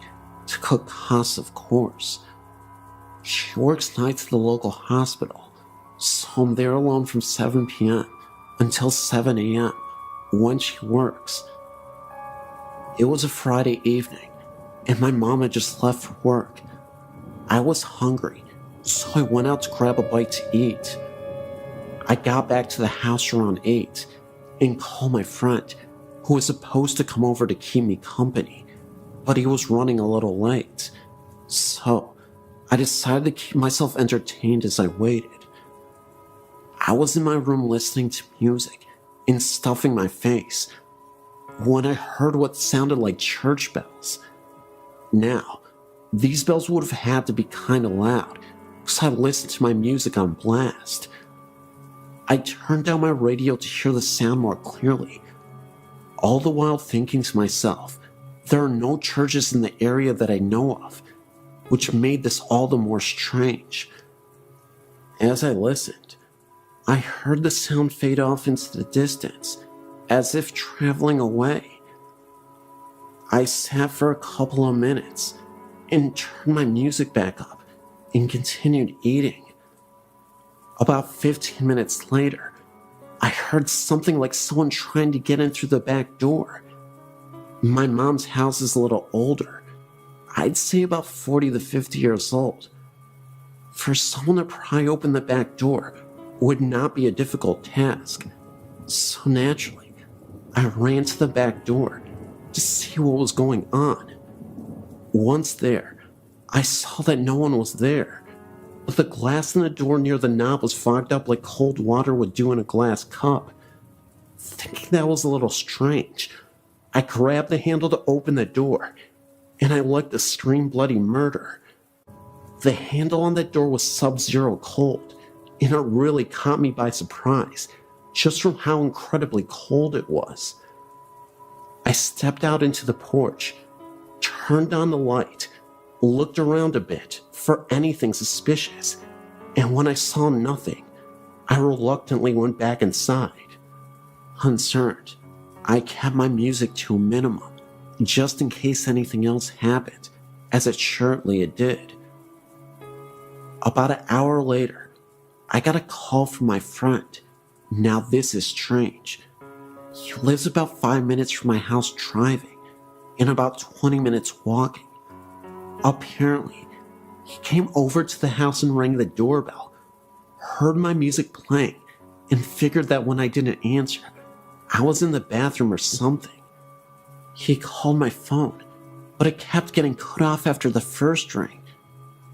to cook costs of course. She works nights at the local hospital, so I'm there alone from 7 p.m. until 7 a.m. when she works. It was a Friday evening, and my mom had just left for work. I was hungry, so I went out to grab a bite to eat. I got back to the house around 8 and called my friend, who was supposed to come over to keep me company, but he was running a little late. So I decided to keep myself entertained as I waited. I was in my room listening to music and stuffing my face when I heard what sounded like church bells. Now, these bells would have had to be kind of loud because I listened to my music on blast. I turned down my radio to hear the sound more clearly, all the while thinking to myself, there are no churches in the area that I know of, which made this all the more strange. As I listened, I heard the sound fade off into the distance, as if traveling away. I sat for a couple of minutes and turned my music back up and continued eating. About 15 minutes later, I heard something like someone trying to get in through the back door. My mom's house is a little older. I'd say about 40 to 50 years old. For someone to pry open the back door would not be a difficult task. So naturally, I ran to the back door to see what was going on. Once there, I saw that no one was there, but the glass in the door near the knob was fogged up like cold water would do in a glass cup. Thinking that was a little strange, I grabbed the handle to open the door, and I let the scream bloody murder. The handle on that door was sub-zero cold, and it really caught me by surprise, just from how incredibly cold it was. I stepped out into the porch, turned on the light, looked around a bit for anything suspicious, and when I saw nothing, I reluctantly went back inside. Concerned, I kept my music to a minimum, just in case anything else happened, as assuredly it did. About an hour later, I got a call from my friend. Now this is strange. He lives about 5 minutes from my house driving, and about 20 minutes walking. Apparently, he came over to the house and rang the doorbell, heard my music playing, and figured that when I didn't answer, I was in the bathroom or something. He called my phone, but it kept getting cut off after the first ring,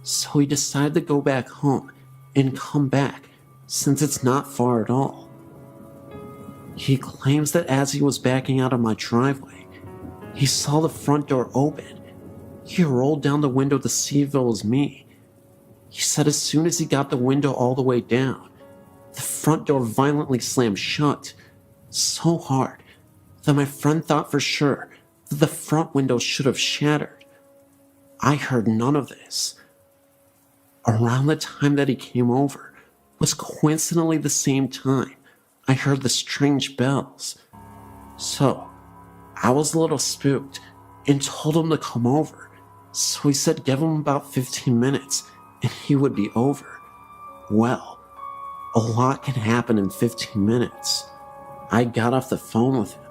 so he decided to go back home and come back since it's not far at all. He claims that as he was backing out of my driveway, he saw the front door open. He rolled down the window to see if it was me. He said as soon as he got the window all the way down, the front door violently slammed shut, so hard that my friend thought for sure that the front window should have shattered. I heard none of this. Around the time that he came over was coincidentally the same time I heard the strange bells. So, I was a little spooked and told him to come over. So he said give him about 15 minutes and he would be over. Well, a lot can happen in 15 minutes. I got off the phone with him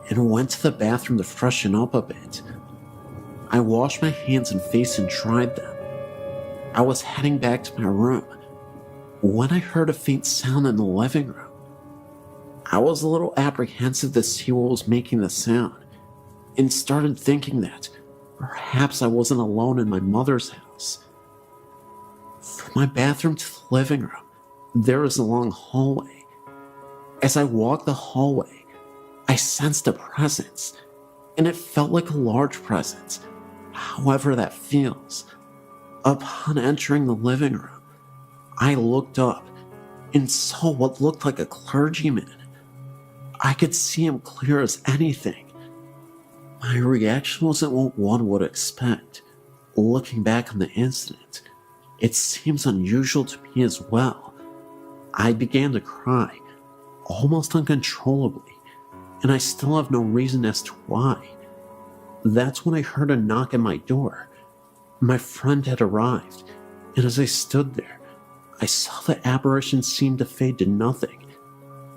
and went to the bathroom to freshen up a bit. I washed my hands and face and dried them. I was heading back to my room when I heard a faint sound in the living room. I was a little apprehensive to see what was making the sound and started thinking that perhaps I wasn't alone in my mother's house. From my bathroom to the living room, there is a long hallway. As I walked the hallway, I sensed a presence, and it felt like a large presence, however that feels. Upon entering the living room, I looked up and saw what looked like a clergyman. I could see him clear as anything. My reaction wasn't what one would expect. Looking back on the incident, it seems unusual to me as well. I began to cry, almost uncontrollably, and I still have no reason as to why. That's when I heard a knock at my door. My friend had arrived, and as I stood there, I saw the apparition seem to fade to nothing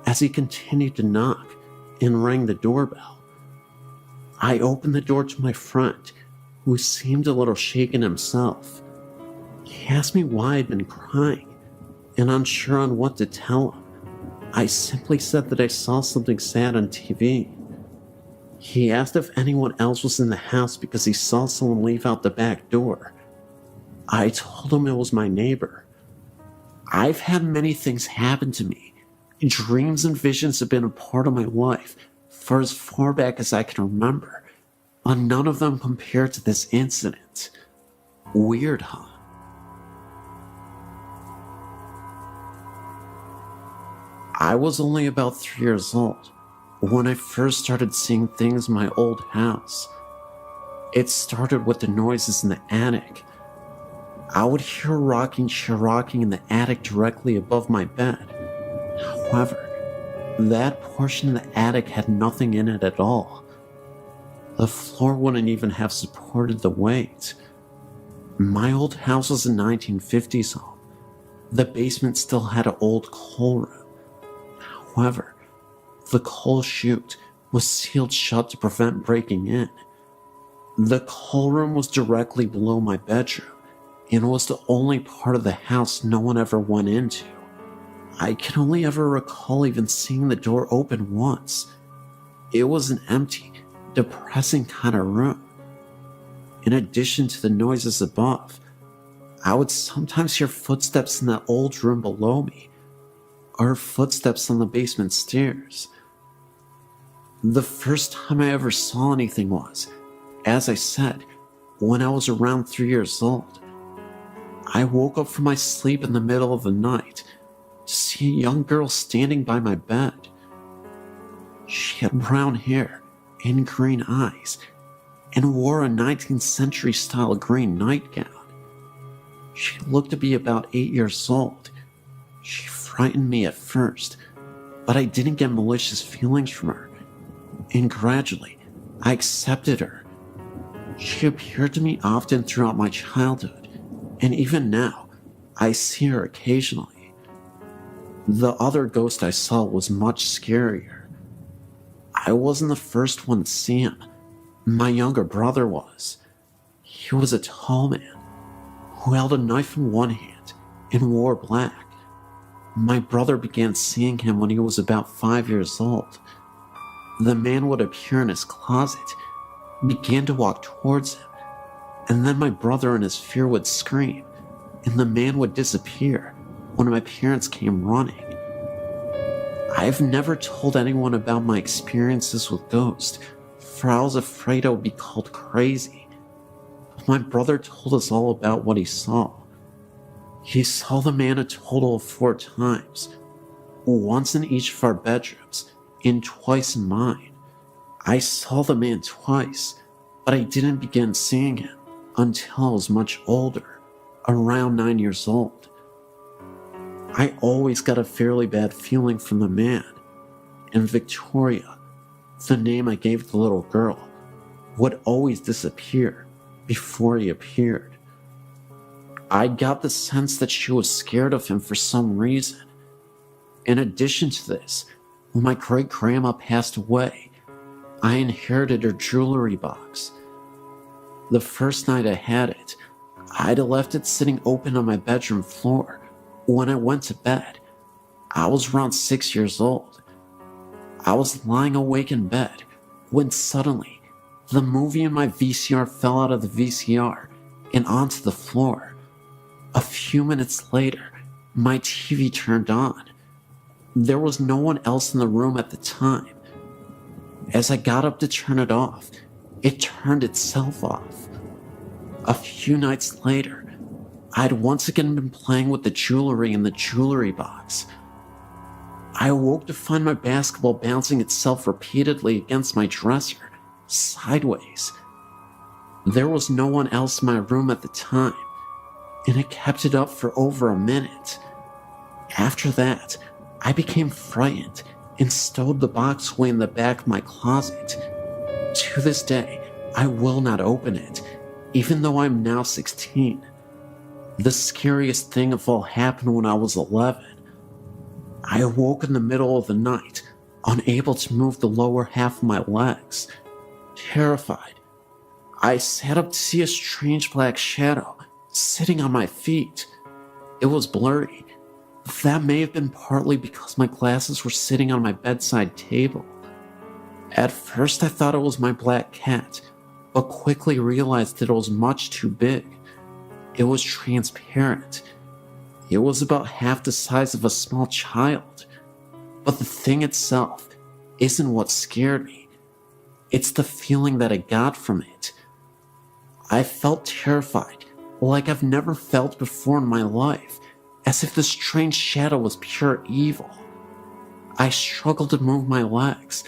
as he continued to knock and rang the doorbell. I opened the door to my friend, who seemed a little shaken himself. He asked me why I'd been crying, and unsure on what to tell him, I simply said that I saw something sad on TV. He asked if anyone else was in the house because he saw someone leave out the back door. I told him it was my neighbor. I've had many things happen to me, Dreams and visions have been a part of my life for as far back as I can remember, but none of them compare to this incident. Weird, huh? I was only about 3 years old when I first started seeing things in my old house. It started with the noises in the attic. I would hear a rocking chair rocking in the attic directly above my bed. However, that portion of the attic had nothing in it at all. The floor wouldn't even have supported the weight. My old house was a 1950s home. The basement still had an old coal room. However, the coal chute was sealed shut to prevent breaking in. The coal room was directly below my bedroom and was the only part of the house no one ever went into. I can only ever recall even seeing the door open once. It was an empty, depressing kind of room. In addition to the noises above, I would sometimes hear footsteps in that old room below me, or footsteps on the basement stairs. The first time I ever saw anything was, as I said, when I was around 3 years old. I woke up from my sleep in the middle of the night to see a young girl standing by my bed. She had brown hair and green eyes and wore a 19th century style green nightgown. She looked to be about 8 years old. She frightened me at first, but I didn't get malicious feelings from her, and gradually I accepted her. She appeared to me often throughout my childhood, and even now I see her occasionally. The other ghost I saw was much scarier. I wasn't the first one to see him. My younger brother was. He was a tall man who held a knife in one hand and wore black. My brother began seeing him when he was about 5 years old. The man would appear in his closet, began to walk towards him, and then my brother in his fear would scream, and the man would disappear when my parents came running. I've never told anyone about my experiences with ghosts, for I was afraid I would be called crazy. But my brother told us all about what he saw. He saw the man a total of 4 times, once in each of our bedrooms, and twice in mine. I saw the man twice, but I didn't begin seeing him until I was much older, around 9 years old. I always got a fairly bad feeling from the man, and Victoria, the name I gave the little girl, would always disappear before he appeared. I got the sense that she was scared of him for some reason. In addition to this, when my great-grandma passed away, I inherited her jewelry box. The first night I had it, I'd left it sitting open on my bedroom floor. When I went to bed, I was around 6 years old. I was lying awake in bed when suddenly the movie in my VCR fell out of the VCR and onto the floor. A few minutes later, my TV turned on. There was no one else in the room at the time. As I got up to turn it off, it turned itself off. A few nights later, I'd once again been playing with the jewelry in the jewelry box. I awoke to find my basketball bouncing itself repeatedly against my dresser, sideways. There was no one else in my room at the time, and it kept it up for over a minute. After that, I became frightened and stowed the box away in the back of my closet. To this day, I will not open it, even though I'm now 16. The scariest thing of all happened when I was 11. I awoke in the middle of the night, unable to move the lower half of my legs. Terrified, I sat up to see a strange black shadow sitting on my feet. It was blurry. That may have been partly because my glasses were sitting on my bedside table. At first I thought it was my black cat, but quickly realized that it was much too big. It was transparent. It was about half the size of a small child. But the thing itself isn't what scared me. It's the feeling that I got from it. I felt terrified, like I've never felt before in my life, as if the strange shadow was pure evil. I struggled to move my legs,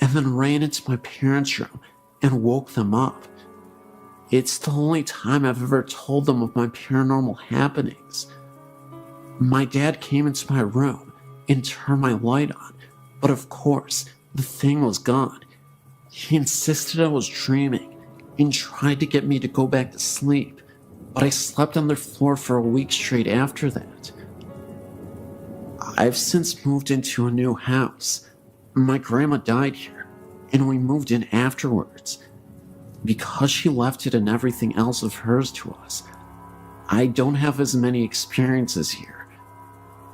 and then ran into my parents' room and woke them up. It's the only time I've ever told them of my paranormal happenings. My dad came into my room and turned my light on, but of course, the thing was gone. He insisted I was dreaming and tried to get me to go back to sleep, but I slept on their floor for a week straight after that. I've since moved into a new house. My grandma died here, and we moved in afterwards. Because she left it and everything else of hers to us, I don't have as many experiences here.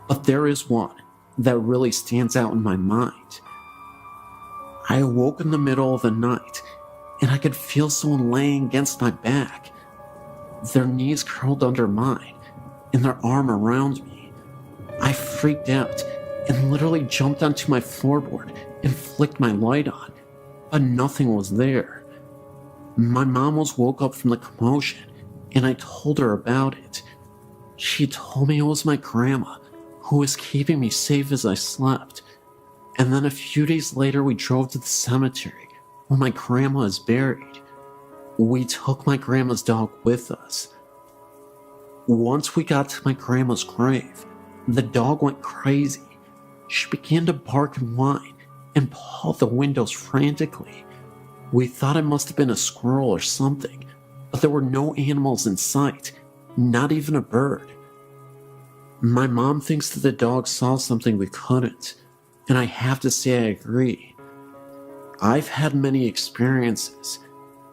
But there is one that really stands out in my mind. I awoke in the middle of the night, and I could feel someone laying against my back, their knees curled under mine, and their arm around me. I freaked out and literally jumped onto my floorboard and flicked my light on, but nothing was there. My mom was woke up from the commotion, and I told her about it. She told me it was my grandma who was keeping me safe as I slept. And then a few days later, we drove to the cemetery where my grandma is buried. We took my grandma's dog with us. Once we got to my grandma's grave, the dog went crazy. She began to bark and whine and paw at the windows frantically. We thought it must have been a squirrel or something, but there were no animals in sight, not even a bird. My mom thinks that the dog saw something we couldn't, and I have to say I agree. I've had many experiences,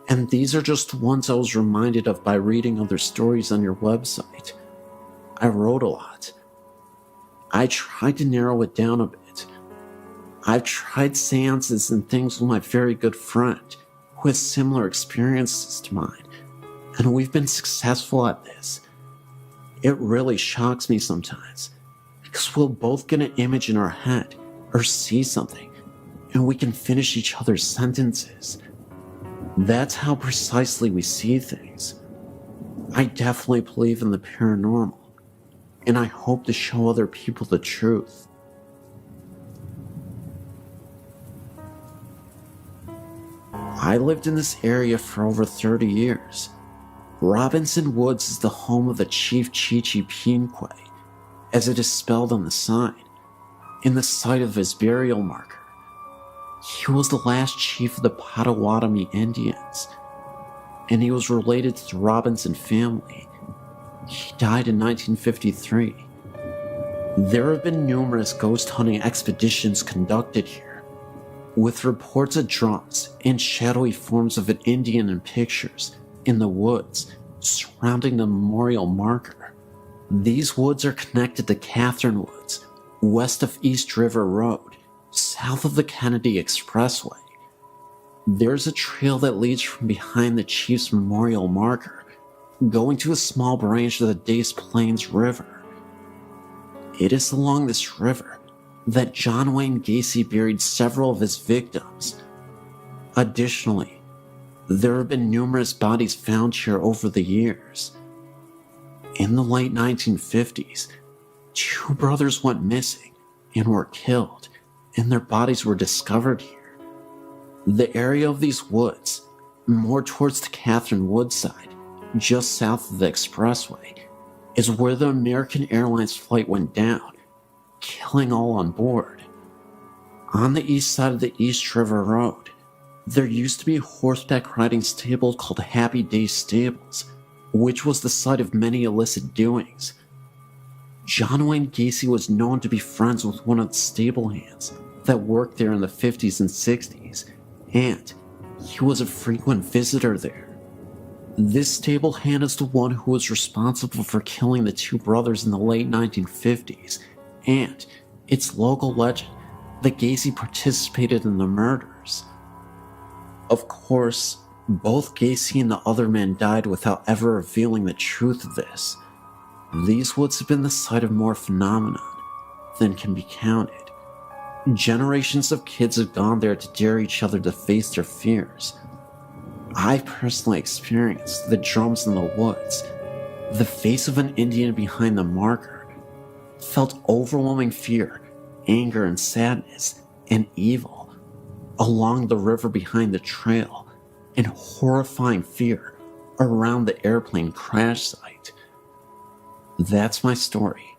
and these are just ones I was reminded of by reading other stories on your website. I wrote a lot. I tried to narrow it down a bit. I've tried seances and things with my very good friend who has similar experiences to mine, and we've been successful at this. It really shocks me sometimes, because we'll both get an image in our head or see something, and we can finish each other's sentences. That's how precisely we see things. I definitely believe in the paranormal, and I hope to show other people the truth. I lived in this area for over 30 years. Robinson Woods is the home of the Chief Chichi Pinque, as it is spelled on the sign, in the site of his burial marker. He was the last chief of the Potawatomi Indians, and he was related to the Robinson family. He died in 1953. There have been numerous ghost hunting expeditions conducted here, with reports of drums and shadowy forms of an Indian in pictures in the woods surrounding the memorial marker. These woods are connected to Catherine Woods, west of East River Road, south of the Kennedy Expressway. There's a trail that leads from behind the Chief's memorial marker, going to a small branch of the Des Plaines River. It is along this river that John Wayne Gacy buried several of his victims. Additionally, there have been numerous bodies found here over the years. In the late 1950s, 2 brothers went missing and were killed, and their bodies were discovered here. The area of these woods, more towards the Catherine Woods side, just south of the expressway, is where the American Airlines flight went down, killing all on board. On the east side of the East River Road, there used to be a horseback riding stable called Happy Days Stables, which was the site of many illicit doings. John Wayne Gacy was known to be friends with one of the stable hands that worked there in the 50s and 60s, and he was a frequent visitor there. This stable hand is the one who was responsible for killing the 2 brothers in the late 1950s, and it's local legend that Gacy participated in the murders. Of course, both Gacy and the other man died without ever revealing the truth of this. These woods have been the site of more phenomenon than can be counted. Generations of kids have gone there to dare each other to face their fears. I've personally experienced the drums in the woods, the face of an Indian behind the marker, felt overwhelming fear, anger and sadness, and evil along the river behind the trail, and horrifying fear around the airplane crash site. That's my story,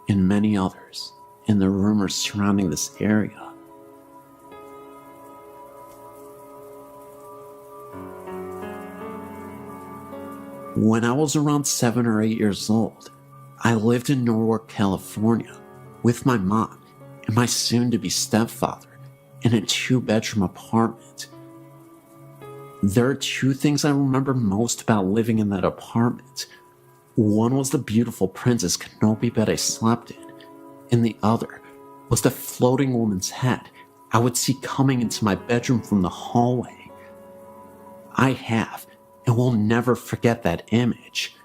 and many others, and the rumors surrounding this area. When I was around 7 or 8 years old, I lived in Norwalk, California, with my mom and my soon-to-be stepfather in a 2-bedroom apartment. There are 2 things I remember most about living in that apartment. One was the beautiful Princess Canopy bed I slept in, and the other was the floating woman's head I would see coming into my bedroom from the hallway. I have and will never forget that image.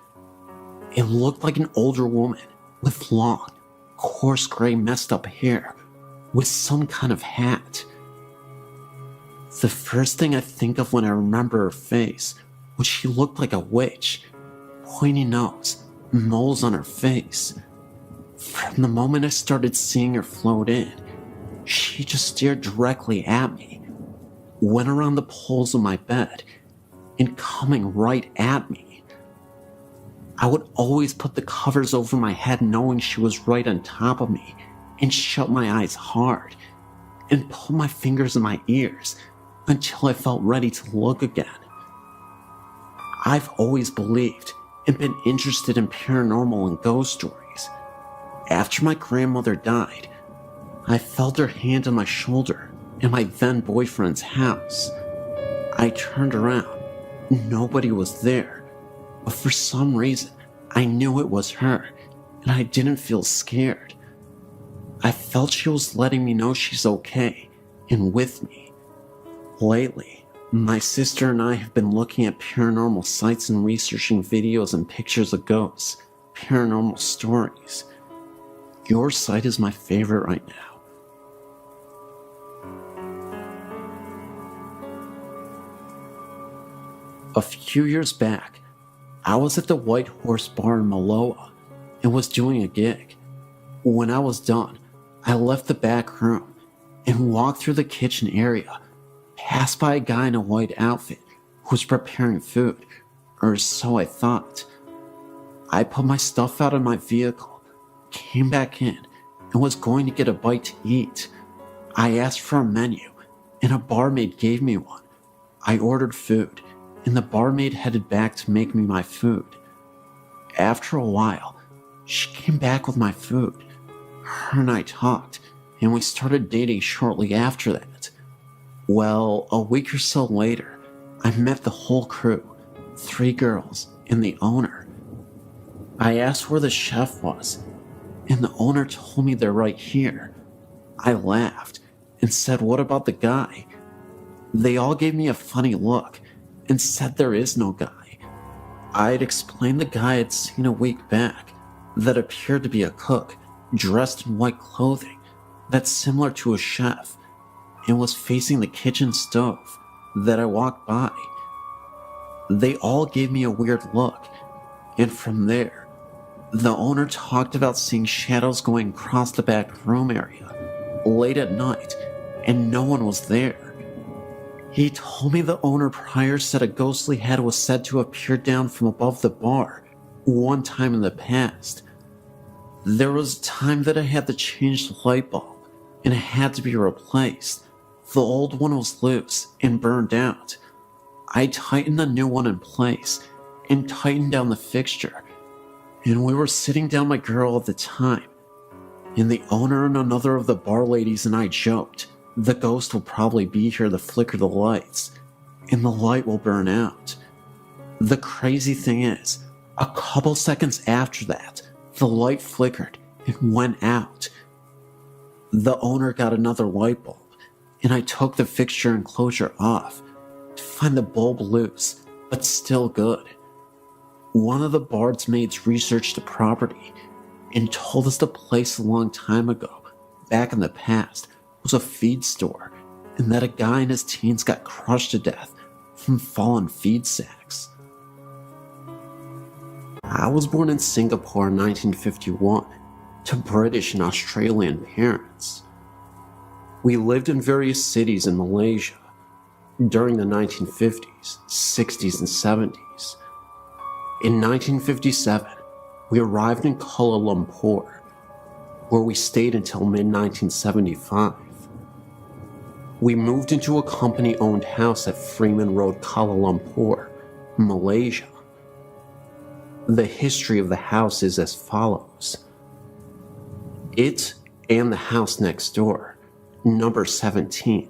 It looked like an older woman with long, coarse gray messed up hair with some kind of hat. The first thing I think of when I remember her face was she looked like a witch. Pointy nose, moles on her face. From the moment I started seeing her float in, she just stared directly at me, went around the poles of my bed, and coming right at me. I would always put the covers over my head knowing she was right on top of me, and shut my eyes hard, and pull my fingers in my ears until I felt ready to look again. I've always believed and been interested in paranormal and ghost stories. After my grandmother died, I felt her hand on my shoulder in my then boyfriend's house. I turned around. Nobody was there, but for some reason, I knew it was her, and I didn't feel scared. I felt she was letting me know she's okay and with me. Lately, my sister and I have been looking at paranormal sites and researching videos and pictures of ghosts, paranormal stories. Your site is my favorite right now. A few years back, I was at the White Horse Bar in Maloa and was doing a gig. When I was done, I left the back room and walked through the kitchen area, passed by a guy in a white outfit who was preparing food, or so I thought. I put my stuff out of my vehicle, came back in, and was going to get a bite to eat. I asked for a menu, and a barmaid gave me one. I ordered food, and the barmaid headed back to make me my food. After a while, she came back with my food. Her and I talked, and we started dating shortly after that. Well, a week or so later, I met the whole crew, 3 girls, and the owner. I asked where the chef was, and the owner told me they're right here. I laughed and said, "What about the guy?" They all gave me a funny look and said there is no guy. I had explained the guy I'd seen a week back that appeared to be a cook dressed in white clothing that's similar to a chef and was facing the kitchen stove that I walked by. They all gave me a weird look, and from there, the owner talked about seeing shadows going across the back room area late at night, and no one was there. He told me the owner prior said a ghostly head was said to appear down from above the bar one time in the past. There was a time that I had to change the light bulb, and it had to be replaced. The old one was loose and burned out. I tightened the new one in place and tightened down the fixture, and we were sitting down my girl at the time, and the owner and another of the bar ladies and I joked, the ghost will probably be here to flicker the lights, and the light will burn out. The crazy thing is, a couple seconds after that, the light flickered and went out. The owner got another light bulb, and I took the fixture enclosure off to find the bulb loose, but still good. One of the bard's maids researched the property and told us the place a long time ago, back in the past, was a feed store and that a guy in his teens got crushed to death from fallen feed sacks. I was born in Singapore in 1951 to British and Australian parents. We lived in various cities in Malaysia during the 1950s, 60s, and 70s. In 1957, we arrived in Kuala Lumpur, where we stayed until mid-1975. We moved into a company-owned house at Freeman Road, Kuala Lumpur, Malaysia. The history of the house is as follows. It and the house next door, number 17,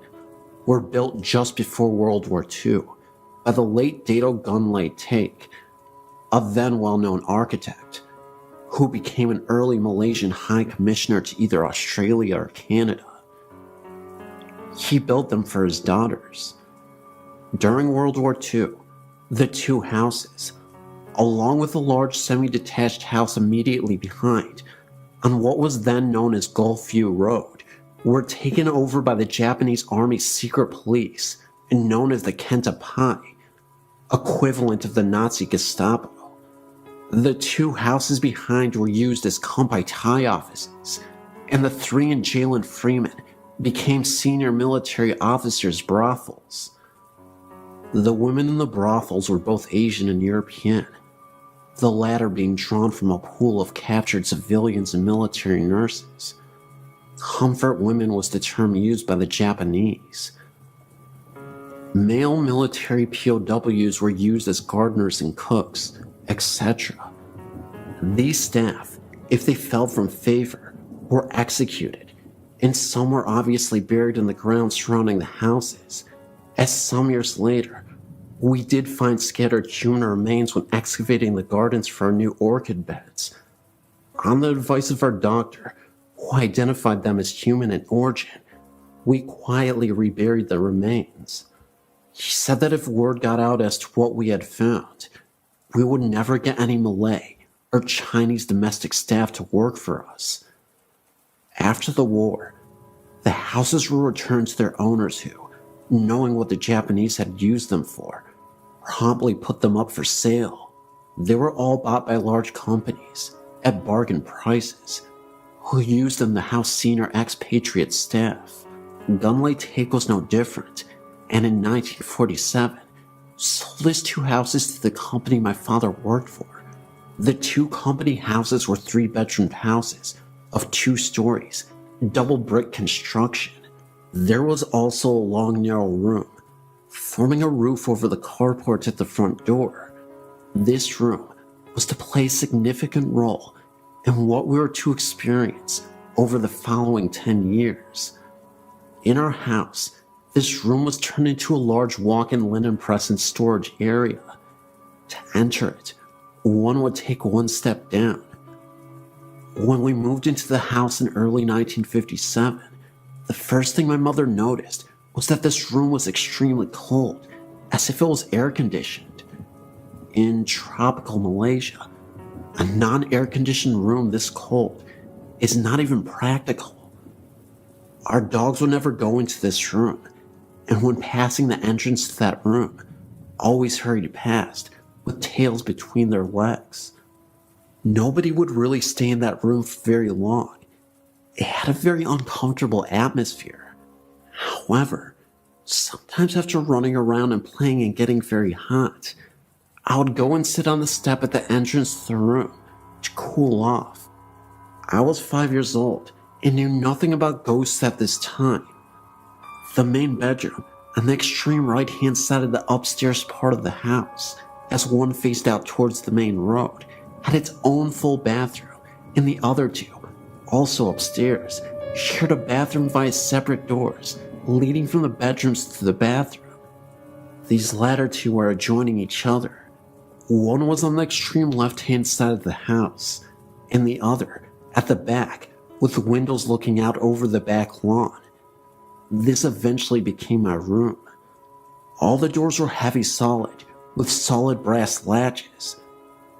were built just before World War II by the late Dato Gunlay Take, a then well-known architect, who became an early Malaysian High Commissioner to either Australia or Canada. He built them for his daughters. During World War II, the two houses, along with a large semi-detached house immediately behind, on what was then known as Gulfview Road, were taken over by the Japanese Army's secret police, known as the Kenta Pai, equivalent of the Nazi Gestapo. The two houses behind were used as Kampai Thai offices, and the three in jail in Freeman became senior military officers' brothels. The women in the brothels were both Asian and European, the latter being drawn from a pool of captured civilians and military nurses. Comfort women was the term used by the Japanese. Male military POWs were used as gardeners and cooks, etc. These staff, if they fell from favor, were executed, and some were obviously buried in the ground surrounding the houses, as some years later, we did find scattered human remains when excavating the gardens for our new orchid beds. On the advice of our doctor, who identified them as human in origin, we quietly reburied the remains. He said that if word got out as to what we had found, we would never get any Malay or Chinese domestic staff to work for us. After the war, the houses were returned to their owners who, knowing what the Japanese had used them for, promptly put them up for sale. They were all bought by large companies at bargain prices, who used them to house senior expatriate staff. Gunlay Take was no different, and in 1947, sold his two houses to the company my father worked for. The two company houses were 3-bedroom houses of 2 stories, double brick construction. There was also a long, narrow room, forming a roof over the carport at the front door. This room was to play a significant role in what we were to experience over the following 10 years. In our house, this room was turned into a large walk-in linen press and storage area. To enter it, one would take one step down. When we moved into the house in early 1957, the first thing my mother noticed was that this room was extremely cold, as if it was air-conditioned. In tropical Malaysia, a non-air-conditioned room this cold is not even practical. Our dogs would never go into this room, and when passing the entrance to that room, always hurried past with tails between their legs. Nobody would really stay in that room for very long. It had a very uncomfortable atmosphere. However, sometimes after running around and playing and getting very hot, I would go and sit on the step at the entrance to the room to cool off. I was 5 years old and knew nothing about ghosts at this time. The main bedroom, on the extreme right-hand side of the upstairs part of the house, as one faced out towards the main road, had its own full bathroom, and the other two, also upstairs, shared a bathroom via separate doors, leading from the bedrooms to the bathroom. These latter two were adjoining each other. One was on the extreme left-hand side of the house, and the other at the back, with windows looking out over the back lawn. This eventually became my room. All the doors were heavy solid, with solid brass latches.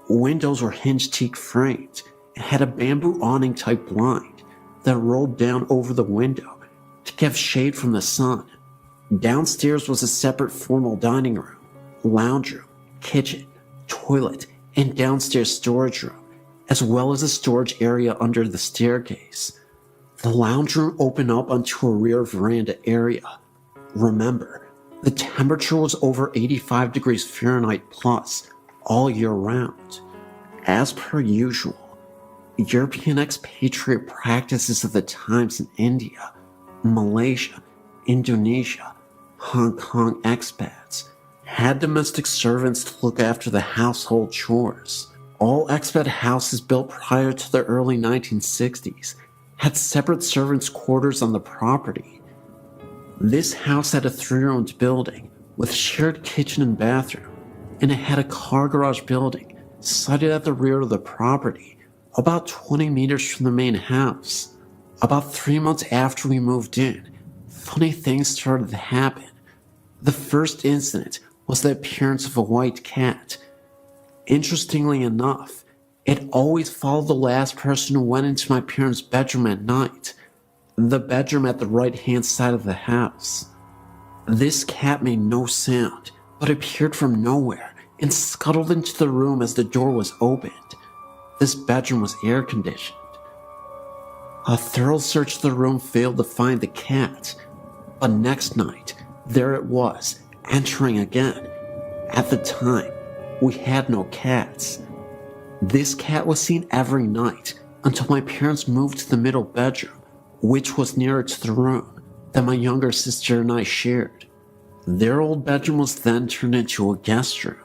Windows were hinged teak framed and had a bamboo awning type blind that rolled down over the window to give shade from the sun. Downstairs was a separate formal dining room, lounge room, kitchen, toilet, and downstairs storage room, as well as a storage area under the staircase. The lounge room opened up onto a rear veranda area. Remember, the temperature was over 85 degrees Fahrenheit plus all year round. As per usual, European expatriate practices of the times in India, Malaysia, Indonesia, Hong Kong expats had domestic servants to look after the household chores. All expat houses built prior to the early 1960s had separate servants' quarters on the property. This house had a 3-roomed building with shared kitchen and bathroom, and it had a car garage building sited at the rear of the property, about 20 meters from the main house. About 3 months after we moved in, funny things started to happen. The first incident was the appearance of a white cat. Interestingly enough, it always followed the last person who went into my parents' bedroom at night, the bedroom at the right-hand side of the house. This cat made no sound, but appeared from nowhere and scuttled into the room as the door was opened. This bedroom was air-conditioned. A thorough search of the room failed to find the cat, but next night, there it was, entering again. At the time, we had no cats. This cat was seen every night until my parents moved to the middle bedroom, which was nearer to the room that my younger sister and I shared. Their old bedroom was then turned into a guest room.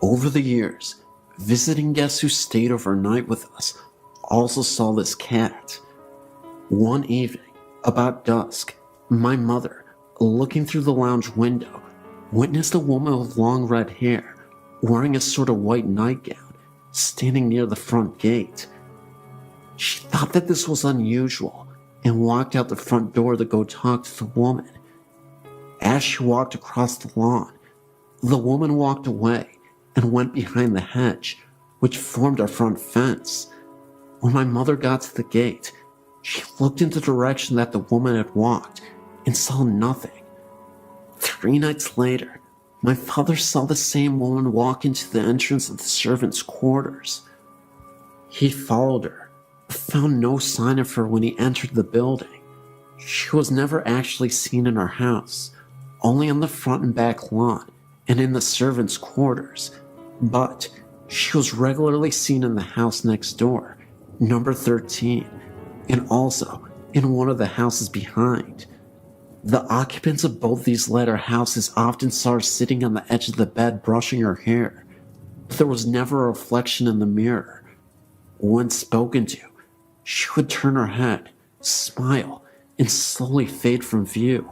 Over the years, visiting guests who stayed overnight with us also saw this cat. One evening, about dusk, my mother, looking through the lounge window, witnessed a woman with long red hair, wearing a sort of white nightgown, standing near the front gate. She thought that this was unusual and walked out the front door to go talk to the woman. As she walked across the lawn, the woman walked away and went behind the hedge, which formed our front fence. When my mother got to the gate, she looked in the direction that the woman had walked and saw nothing. 3 nights later, my father saw the same woman walk into the entrance of the servants' quarters. He followed her, but found no sign of her when he entered the building. She was never actually seen in our house, only on the front and back lawn and in the servants' quarters, but she was regularly seen in the house next door, number 13, and also in one of the houses behind. The occupants of both these latter houses often saw her sitting on the edge of the bed brushing her hair, but there was never a reflection in the mirror. When spoken to, she would turn her head, smile, and slowly fade from view.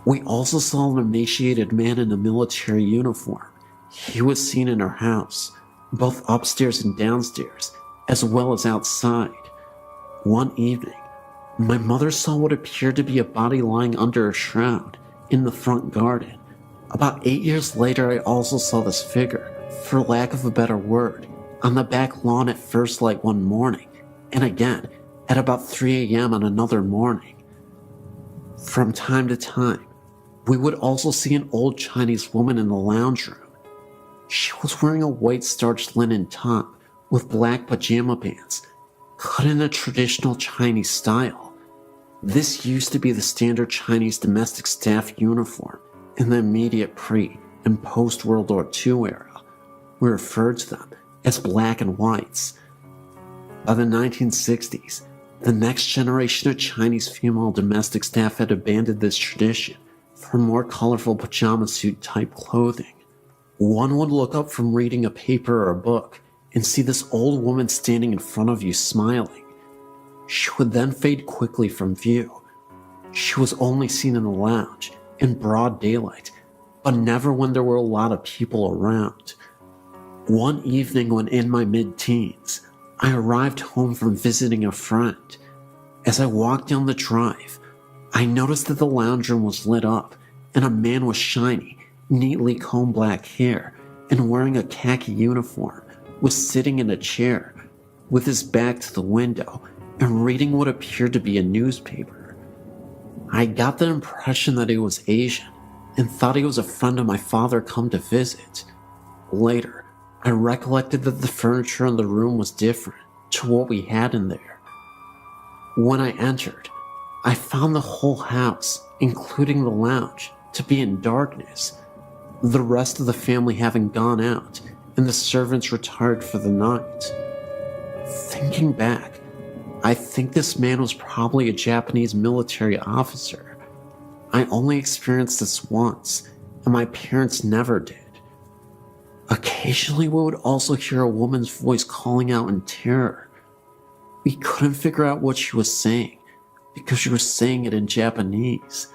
We also saw an emaciated man in a military uniform. He was seen in our house, both upstairs and downstairs, as well as outside. One evening, my mother saw what appeared to be a body lying under a shroud in the front garden. About 8 years later, I also saw this figure, for lack of a better word, on the back lawn at first light one morning, and again at about 3 a.m. on another morning. From time to time, we would also see an old Chinese woman in the lounge room. She was wearing a white starched linen top with black pajama pants, cut in a traditional Chinese style. This used to be the standard Chinese domestic staff uniform in the immediate pre- and post-World War II era. We referred to them as black and whites. By the 1960s, the next generation of Chinese female domestic staff had abandoned this tradition for more colorful pajama suit type clothing. One would look up from reading a paper or a book and see this old woman standing in front of you smiling. She would then fade quickly from view. She was only seen in the lounge, in broad daylight, but never when there were a lot of people around. One evening when in my mid-teens, I arrived home from visiting a friend. As I walked down the drive, I noticed that the lounge room was lit up and a man with shiny, neatly combed black hair and wearing a khaki uniform was sitting in a chair with his back to the window and reading what appeared to be a newspaper. I got the impression that he was Asian and thought he was a friend of my father come to visit. Later, I recollected that the furniture in the room was different to what we had in there. When I entered, I found the whole house, including the lounge, to be in darkness, the rest of the family having gone out and the servants retired for the night. Thinking back, I think this man was probably a Japanese military officer. I only experienced this once, and my parents never did. Occasionally, we would also hear a woman's voice calling out in terror. We couldn't figure out what she was saying because she was saying it in Japanese.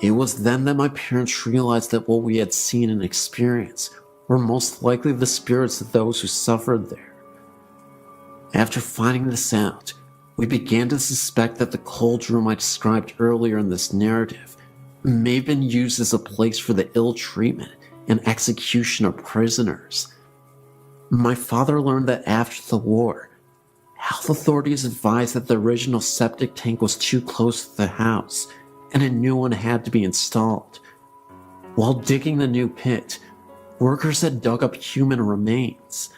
It was then that my parents realized that what we had seen and experienced were most likely the spirits of those who suffered there. After finding this out, we began to suspect that the cold room I described earlier in this narrative may have been used as a place for the ill treatment and execution of prisoners. My father learned that after the war, health authorities advised that the original septic tank was too close to the house and a new one had to be installed. While digging the new pit, workers had dug up human remains.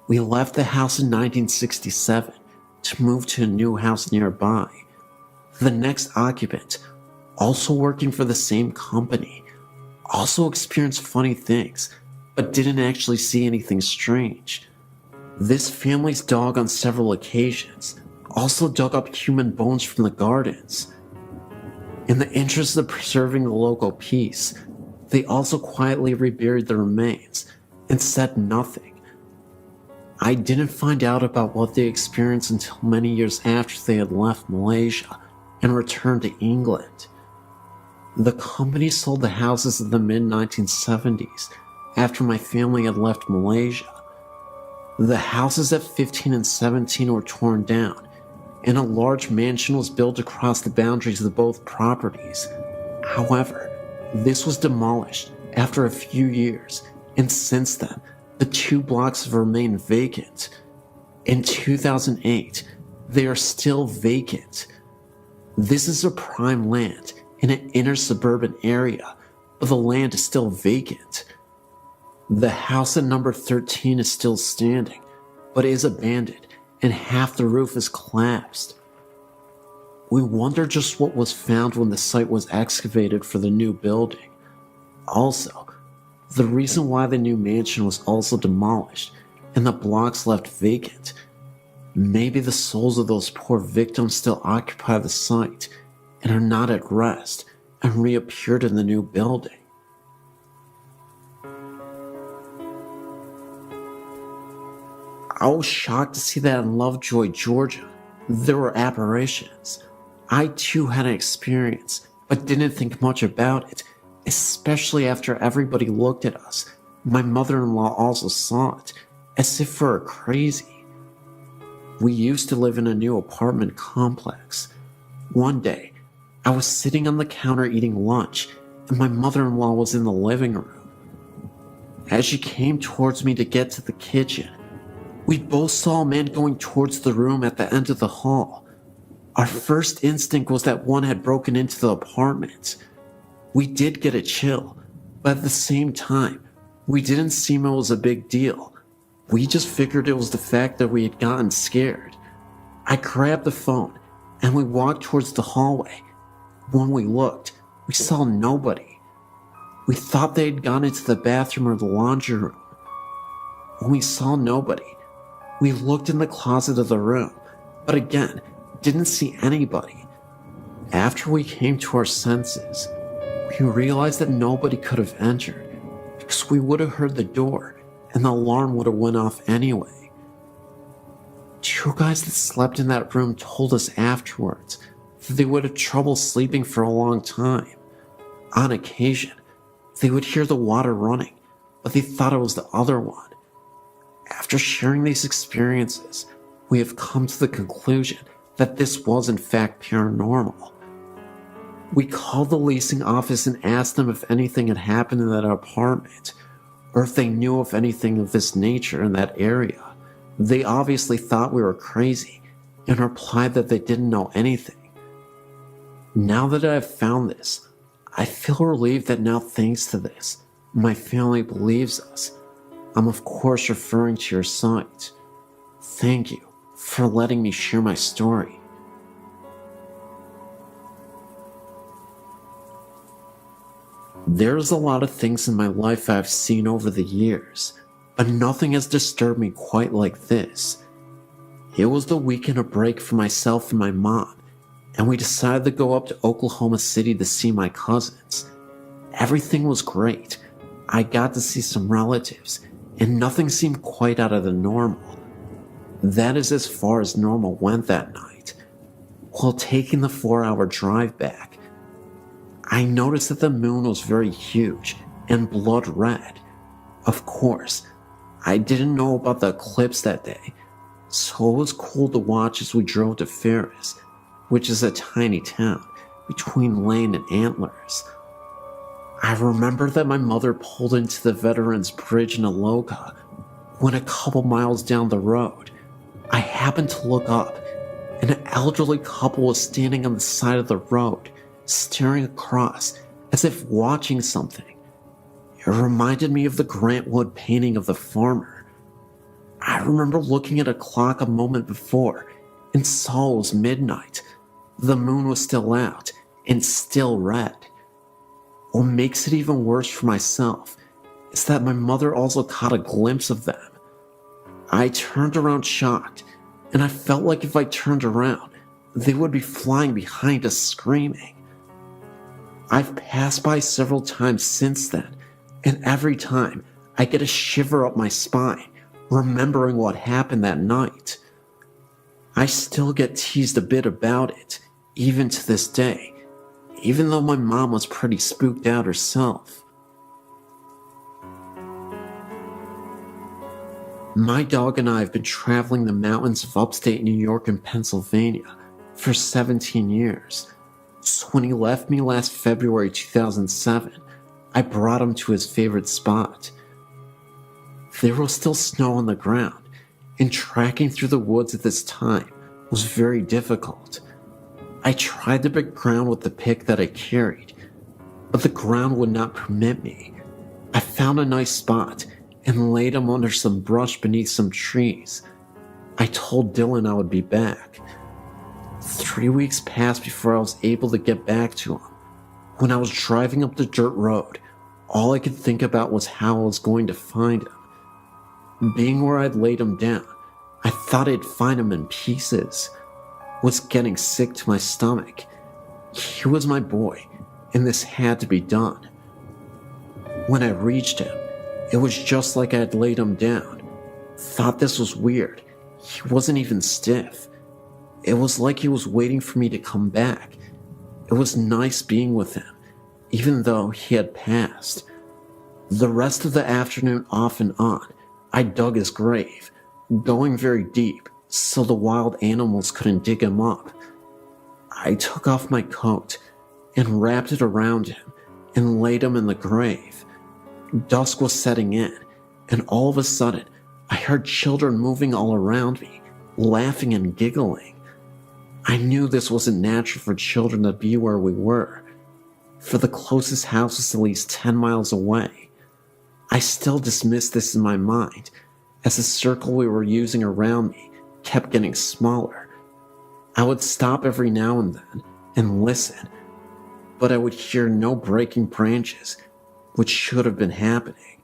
We left the house in 1967 to move to a new house nearby. The next occupant, also working for the same company, also experienced funny things, but didn't actually see anything strange. This family's dog on several occasions also dug up human bones from the gardens. In the interest of preserving the local peace, they also quietly reburied the remains and said nothing. I didn't find out about what they experienced until many years after they had left Malaysia and returned to England. The company sold the houses in the mid-1970s after my family had left Malaysia. The houses at 15 and 17 were torn down, and a large mansion was built across the boundaries of both properties. However, this was demolished after a few years, and since then, the 2 blocks have remained vacant. In 2008, they are still vacant. This is a prime land in an inner suburban area, but the land is still vacant. The house at number 13 is still standing, but is abandoned and half the roof is collapsed. We wonder just what was found when the site was excavated for the new building. Also, the reason why the new mansion was also demolished and the blocks left vacant. Maybe the souls of those poor victims still occupy the site and are not at rest and reappeared in the new building. I was shocked to see that in Lovejoy, Georgia, there were apparitions. I too had an experience, but didn't think much about it, especially after everybody looked at us. My mother-in-law also saw it, as if we were crazy. We used to live in a new apartment complex. One day, I was sitting on the counter eating lunch, and my mother-in-law was in the living room. As she came towards me to get to the kitchen, we both saw a man going towards the room at the end of the hall. Our first instinct was that one had broken into the apartment. We did get a chill, but at the same time, we didn't seem it was a big deal. We just figured it was the fact that we had gotten scared. I grabbed the phone and we walked towards the hallway. When we looked, we saw nobody. We thought they had gone into the bathroom or the laundry room. When we saw nobody, we looked in the closet of the room, but again, didn't see anybody. After we came to our senses, we realized that nobody could have entered because we would have heard the door and the alarm would have went off anyway. 2 guys that slept in that room told us afterwards that they would have trouble sleeping for a long time. On occasion, they would hear the water running, but they thought it was the other one. After sharing these experiences, we have come to the conclusion that this was in fact paranormal. We called the leasing office and asked them if anything had happened in that apartment, or if they knew of anything of this nature in that area. They obviously thought we were crazy and replied that they didn't know anything. Now that I've found this, I feel relieved that now, thanks to this, my family believes us. I'm of course referring to your site. Thank you for letting me share my story. There's a lot of things in my life I've seen over the years, but nothing has disturbed me quite like this. It was the weekend of break for myself and my mom, and we decided to go up to Oklahoma City to see my cousins. Everything was great. I got to see some relatives, and nothing seemed quite out of the normal. That is as far as normal went that night. While taking the 4-hour drive back, I noticed that the moon was very huge and blood red. Of course, I didn't know about the eclipse that day, so it was cool to watch as we drove to Ferris, which is a tiny town between Lane and Antlers. I remember that my mother pulled into the Veterans Bridge in Aloka when a couple miles down the road, I happened to look up, and an elderly couple was standing on the side of the road, staring across as if watching something. It reminded me of the Grant Wood painting of the farmer. I remember looking at a clock a moment before and saw it was midnight. The moon was still out and still red. What makes it even worse for myself is that my mother also caught a glimpse of them. I turned around shocked, and I felt like if I turned around, they would be flying behind us screaming. I've passed by several times since then, and every time I get a shiver up my spine, remembering what happened that night. I still get teased a bit about it, even to this day, even though my mom was pretty spooked out herself. My dog and I have been traveling the mountains of upstate New York and Pennsylvania for 17 years. So when he left me last February 2007, I brought him to his favorite spot. There was still snow on the ground, and tracking through the woods at this time was very difficult. I tried to break ground with the pick that I carried, but the ground would not permit me. I found a nice spot and laid him under some brush beneath some trees. I told Dylan I would be back. 3 weeks passed before I was able to get back to him. When I was driving up the dirt road, all I could think about was how I was going to find him. Being where I'd laid him down, I thought I'd find him in pieces. Was getting sick to my stomach. He was my boy, and this had to be done. When I reached him, it was just like I had laid him down. Thought this was weird. He wasn't even stiff. It was like he was waiting for me to come back. It was nice being with him, even though he had passed. The rest of the afternoon off and on, I dug his grave, going very deep so the wild animals couldn't dig him up. I took off my coat and wrapped it around him and laid him in the grave. Dusk was setting in, and all of a sudden, I heard children moving all around me, laughing and giggling. I knew this wasn't natural for children to be where we were, for the closest house was at least 10 miles away. I still dismissed this in my mind, as the circle we were using around me kept getting smaller. I would stop every now and then and listen, but I would hear no breaking branches, which should have been happening.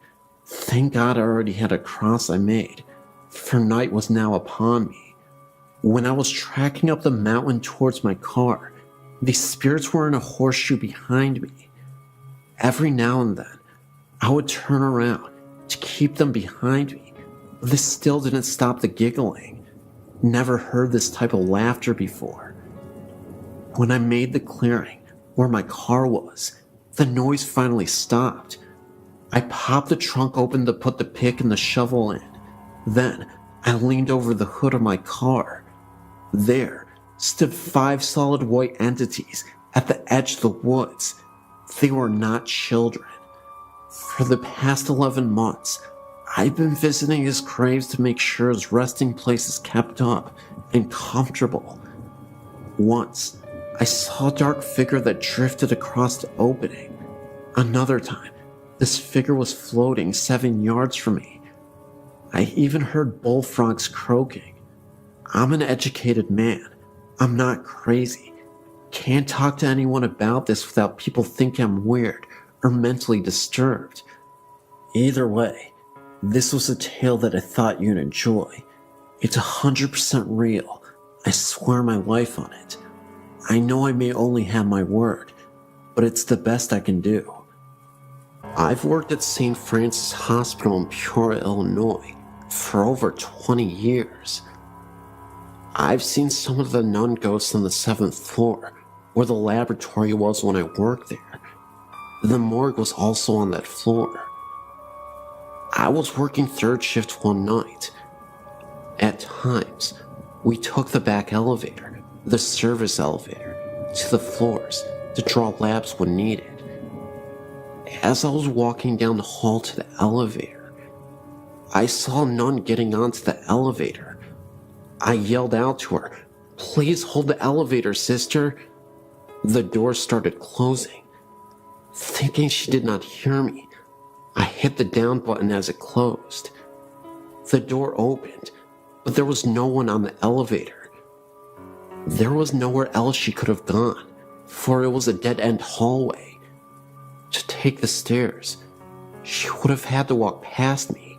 Thank God I already had a cross I made, for night was now upon me. When I was tracking up the mountain towards my car, these spirits were in a horseshoe behind me. Every now and then, I would turn around to keep them behind me, but this still didn't stop the giggling. Never heard this type of laughter before. When I made the clearing where my car was, the noise finally stopped. I popped the trunk open to put the pick and the shovel in. Then I leaned over the hood of my car. There stood 5 solid white entities at the edge of the woods. They were not children. For the past 11 months, I've been visiting his graves to make sure his resting place is kept up and comfortable. Once, I saw a dark figure that drifted across the opening. Another time, this figure was floating 7 yards from me. I even heard bullfrogs croaking. I'm an educated man. I'm not crazy. Can't talk to anyone about this without people thinking I'm weird or mentally disturbed. Either way, this was a tale that I thought you'd enjoy. It's 100% real. I swear my life on it. I know I may only have my word, but it's the best I can do. I've worked at St. Francis Hospital in Peoria, Illinois for over 20 years. I've seen some of the nun ghosts on the 7th floor, where the laboratory was when I worked there. The morgue was also on that floor. I was working third shift one night. At times, we took the back elevator, the service elevator, to the floors to draw labs when needed. As I was walking down the hall to the elevator, I saw a nun getting onto the elevator. I yelled out to her, "Please hold the elevator, sister." The door started closing. Thinking she did not hear me, I hit the down button as it closed. The door opened, but there was no one on the elevator. There was nowhere else she could have gone, for it was a dead-end hallway. To take the stairs, she would have had to walk past me.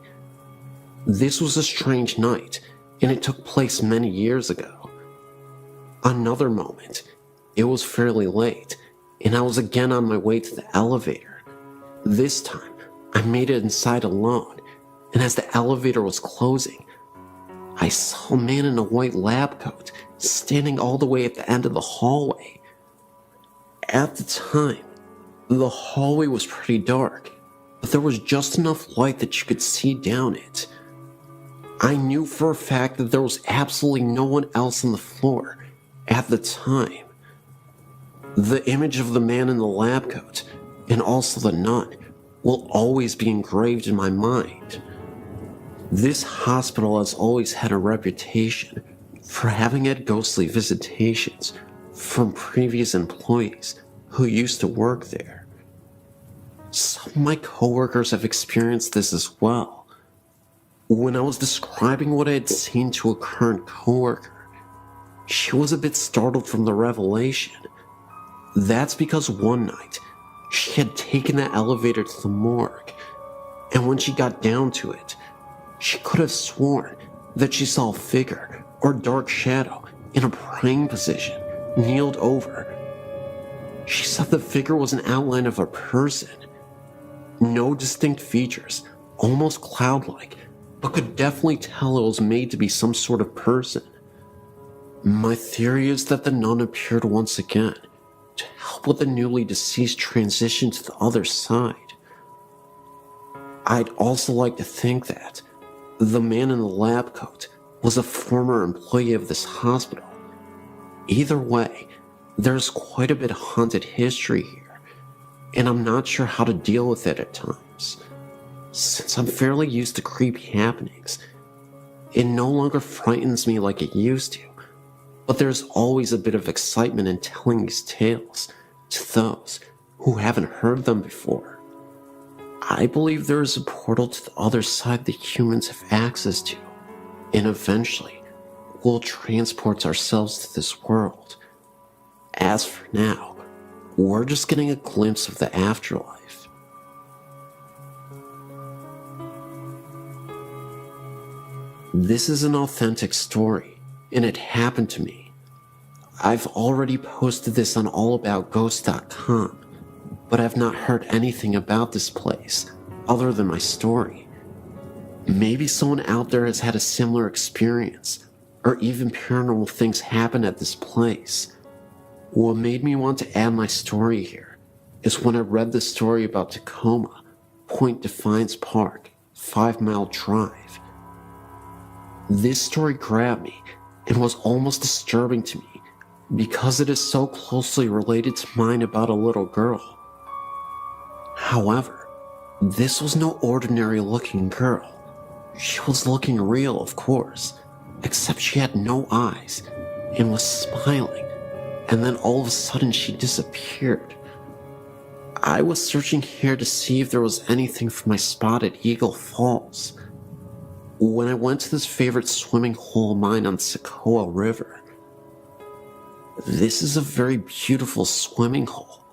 This was a strange night, and it took place many years ago. Another moment, it was fairly late, and I was again on my way to the elevator. This time, I made it inside alone, and as the elevator was closing, I saw a man in a white lab coat standing all the way at the end of the hallway. At the time, the hallway was pretty dark, but there was just enough light that you could see down it. I knew for a fact that there was absolutely no one else on the floor at the time. The image of the man in the lab coat, and also the nun, will always be engraved in my mind. This hospital has always had a reputation for having had ghostly visitations from previous employees who used to work there. Some of my coworkers have experienced this as well. When I was describing what I had seen to a current coworker, she was a bit startled from the revelation. That's because one night, she had taken the elevator to the morgue, and when she got down to it, she could have sworn that she saw a figure or dark shadow in a praying position, kneeled over. She said the figure was an outline of a person. No distinct features, almost cloud-like, but could definitely tell it was made to be some sort of person. My theory is that the nun appeared once again to help with the newly deceased transition to the other side. I'd also like to think that the man in the lab coat was a former employee of this hospital. Either way, there's quite a bit of haunted history here, and I'm not sure how to deal with it at times. Since I'm fairly used to creepy happenings, it no longer frightens me like it used to, but there's always a bit of excitement in telling these tales to those who haven't heard them before. I believe there is a portal to the other side that humans have access to, and eventually we'll transport ourselves to this world. As for now, we're just getting a glimpse of the afterlife. This is an authentic story, and it happened to me. I've already posted this on allaboutghosts.com, but I've not heard anything about this place other than my story. Maybe someone out there has had a similar experience, or even paranormal things happen at this place. What made me want to add my story here is when I read the story about Tacoma, Point Defiance Park, 5 Mile Drive. This story grabbed me and was almost disturbing to me because it is so closely related to mine about a little girl. However, this was no ordinary looking girl. She was looking real, of course, except she had no eyes and was smiling, and then all of a sudden she disappeared. I was searching here to see if there was anything from my spot at Eagle Falls. When I went to this favorite swimming hole of mine on Socoa River. This is a very beautiful swimming hole,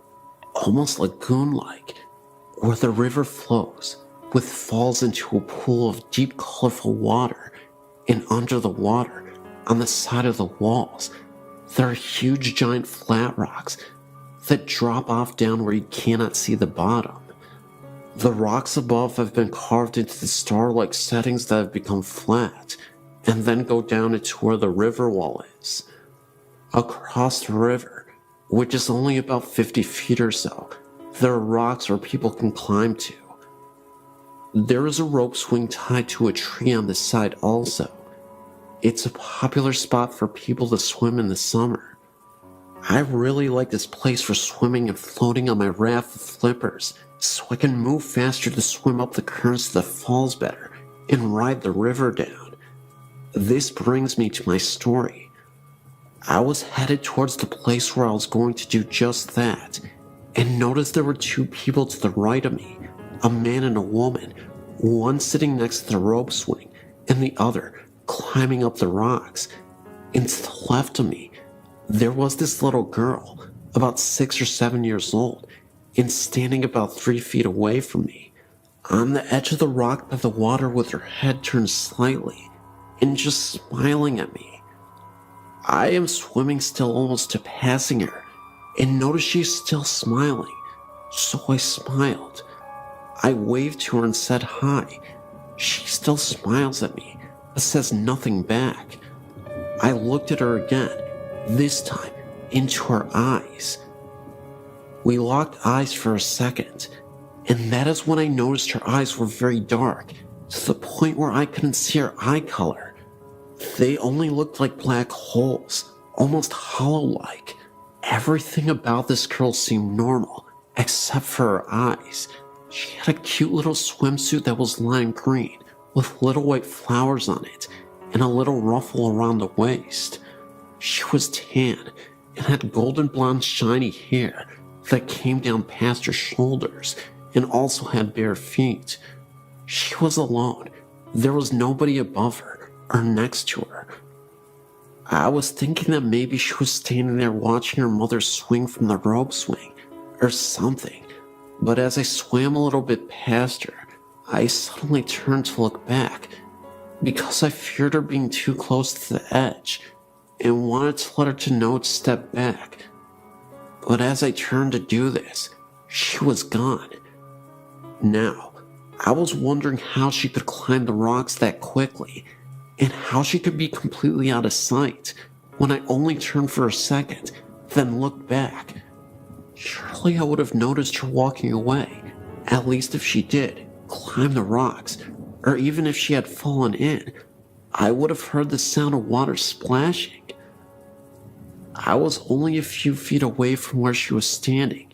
almost lagoon-like, where the river flows, which falls into a pool of deep colorful water, and under the water, on the side of the walls, there are huge giant flat rocks that drop off down where you cannot see the bottom. The rocks above have been carved into the star-like settings that have become flat, and then go down into where the river wall is. Across the river, which is only about 50 feet or so, there are rocks where people can climb to. There is a rope swing tied to a tree on the side also. It's a popular spot for people to swim in the summer. I really like this place for swimming and floating on my raft with flippers, so I can move faster to swim up the currents of the falls better and ride the river down. This brings me to my story. I was headed towards the place where I was going to do just that, and noticed there were two people to the right of me, a man and a woman, one sitting next to the rope swing, and the other climbing up the rocks. And to the left of me, there was this little girl, about 6 or 7 years old, and standing about 3 feet away from me, on the edge of the rock by the water with her head turned slightly, and just smiling at me. I am swimming still almost to passing her, and notice she's still smiling, so I smiled. I waved to her and said hi. She still smiles at me, but says nothing back. I looked at her again, this time into her eyes. We locked eyes for a second, and that is when I noticed her eyes were very dark, to the point where I couldn't see her eye color. They only looked like black holes, almost hollow-like. Everything about this girl seemed normal, except for her eyes. She had a cute little swimsuit that was lime green, with little white flowers on it, and a little ruffle around the waist. She was tan, and had golden blonde shiny hair that came down past her shoulders, and also had bare feet. She was alone. There was nobody above her, or next to her. I was thinking that maybe she was standing there watching her mother swing from the rope swing, or something. But as I swam a little bit past her, I suddenly turned to look back, because I feared her being too close to the edge, and wanted to let her to know to step back. But as I turned to do this, she was gone. Now, I was wondering how she could climb the rocks that quickly, and how she could be completely out of sight when I only turned for a second, then looked back. Surely I would have noticed her walking away, at least if she did climb the rocks, or even if she had fallen in, I would have heard the sound of water splashing. I was only a few feet away from where she was standing,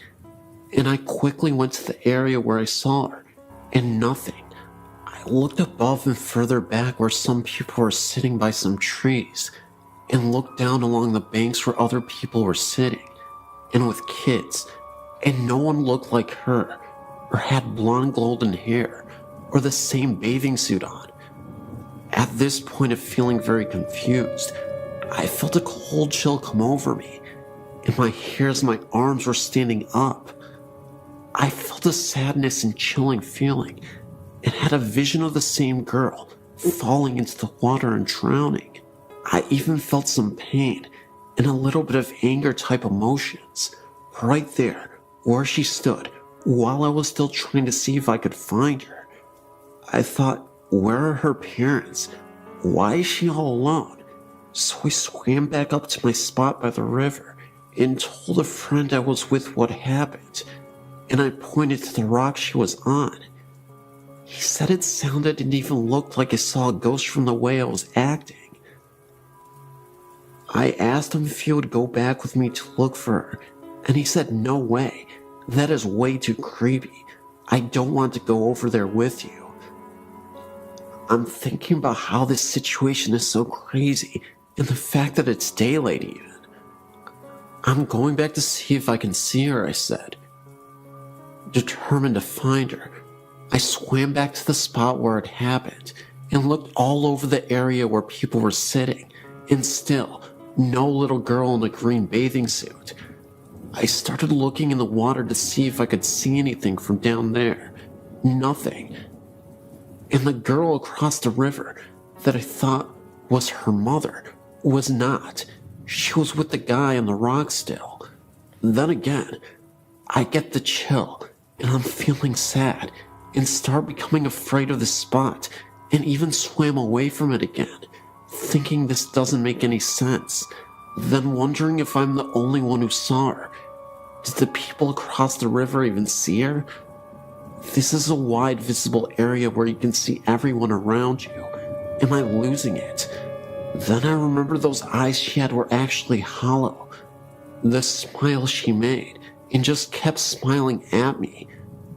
and I quickly went to the area where I saw her, and nothing. I looked above and further back where some people were sitting by some trees, and looked down along the banks where other people were sitting, and with kids, and no one looked like her, or had blonde golden hair, or the same bathing suit on. At this point of feeling very confused, I felt a cold chill come over me, and my hairs and my arms were standing up. I felt a sadness and chilling feeling, and had a vision of the same girl falling into the water and drowning. I even felt some pain and a little bit of anger type emotions, right there where she stood, while I was still trying to see if I could find her. I thought, where are her parents? Why is she all alone? So I swam back up to my spot by the river and told a friend I was with what happened, and I pointed to the rock she was on. He said it sounded and even looked like I saw a ghost from the way I was acting. I asked him if he would go back with me to look for her, and he said no way. That is way too creepy. I don't want to go over there with you. I'm thinking about how this situation is so crazy, and the fact that it's daylight even. I'm going back to see if I can see her, I said. Determined to find her, I swam back to the spot where it happened and looked all over the area where people were sitting, and still, no little girl in a green bathing suit. I started looking in the water to see if I could see anything from down there. Nothing. And the girl across the river that I thought was her mother was not. She was with the guy on the rock still. Then again, I get the chill, and I'm feeling sad, and start becoming afraid of the spot, and even swam away from it again, thinking this doesn't make any sense, then wondering if I'm the only one who saw her. Did the people across the river even see her? This is a wide visible area where you can see everyone around you. Am I losing it? Then I remember those eyes she had were actually hollow. The smile she made, and just kept smiling at me.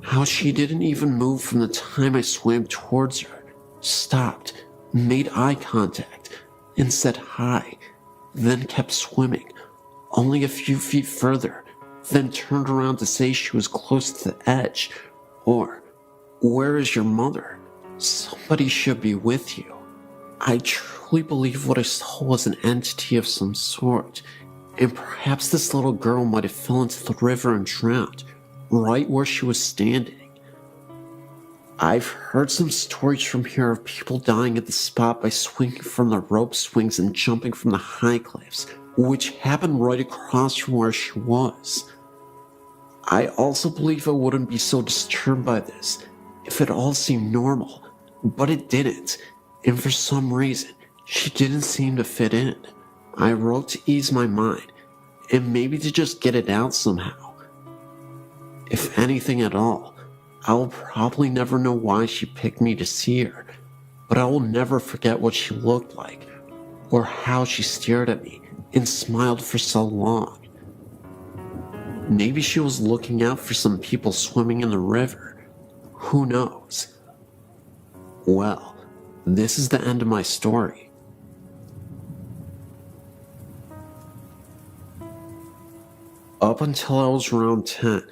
How she didn't even move from the time I swam towards her, stopped, made eye contact, and said hi, then kept swimming, only a few feet further, then turned around to say she was close to the edge, or, "Where is your mother? Somebody should be with you." I truly believe what I saw was an entity of some sort, and perhaps this little girl might have fell into the river and drowned, right where she was standing. I've heard some stories from here of people dying at the spot by swinging from the rope swings and jumping from the high cliffs, which happened right across from where she was. I also believe I wouldn't be so disturbed by this if it all seemed normal, but it didn't, and for some reason, she didn't seem to fit in. I wrote to ease my mind, and maybe to just get it out somehow. If anything at all, I will probably never know why she picked me to see her, but I will never forget what she looked like, or how she stared at me and smiled for so long. Maybe she was looking out for some people swimming in the river. Who knows? Well, this is the end of my story. Up until I was around 10,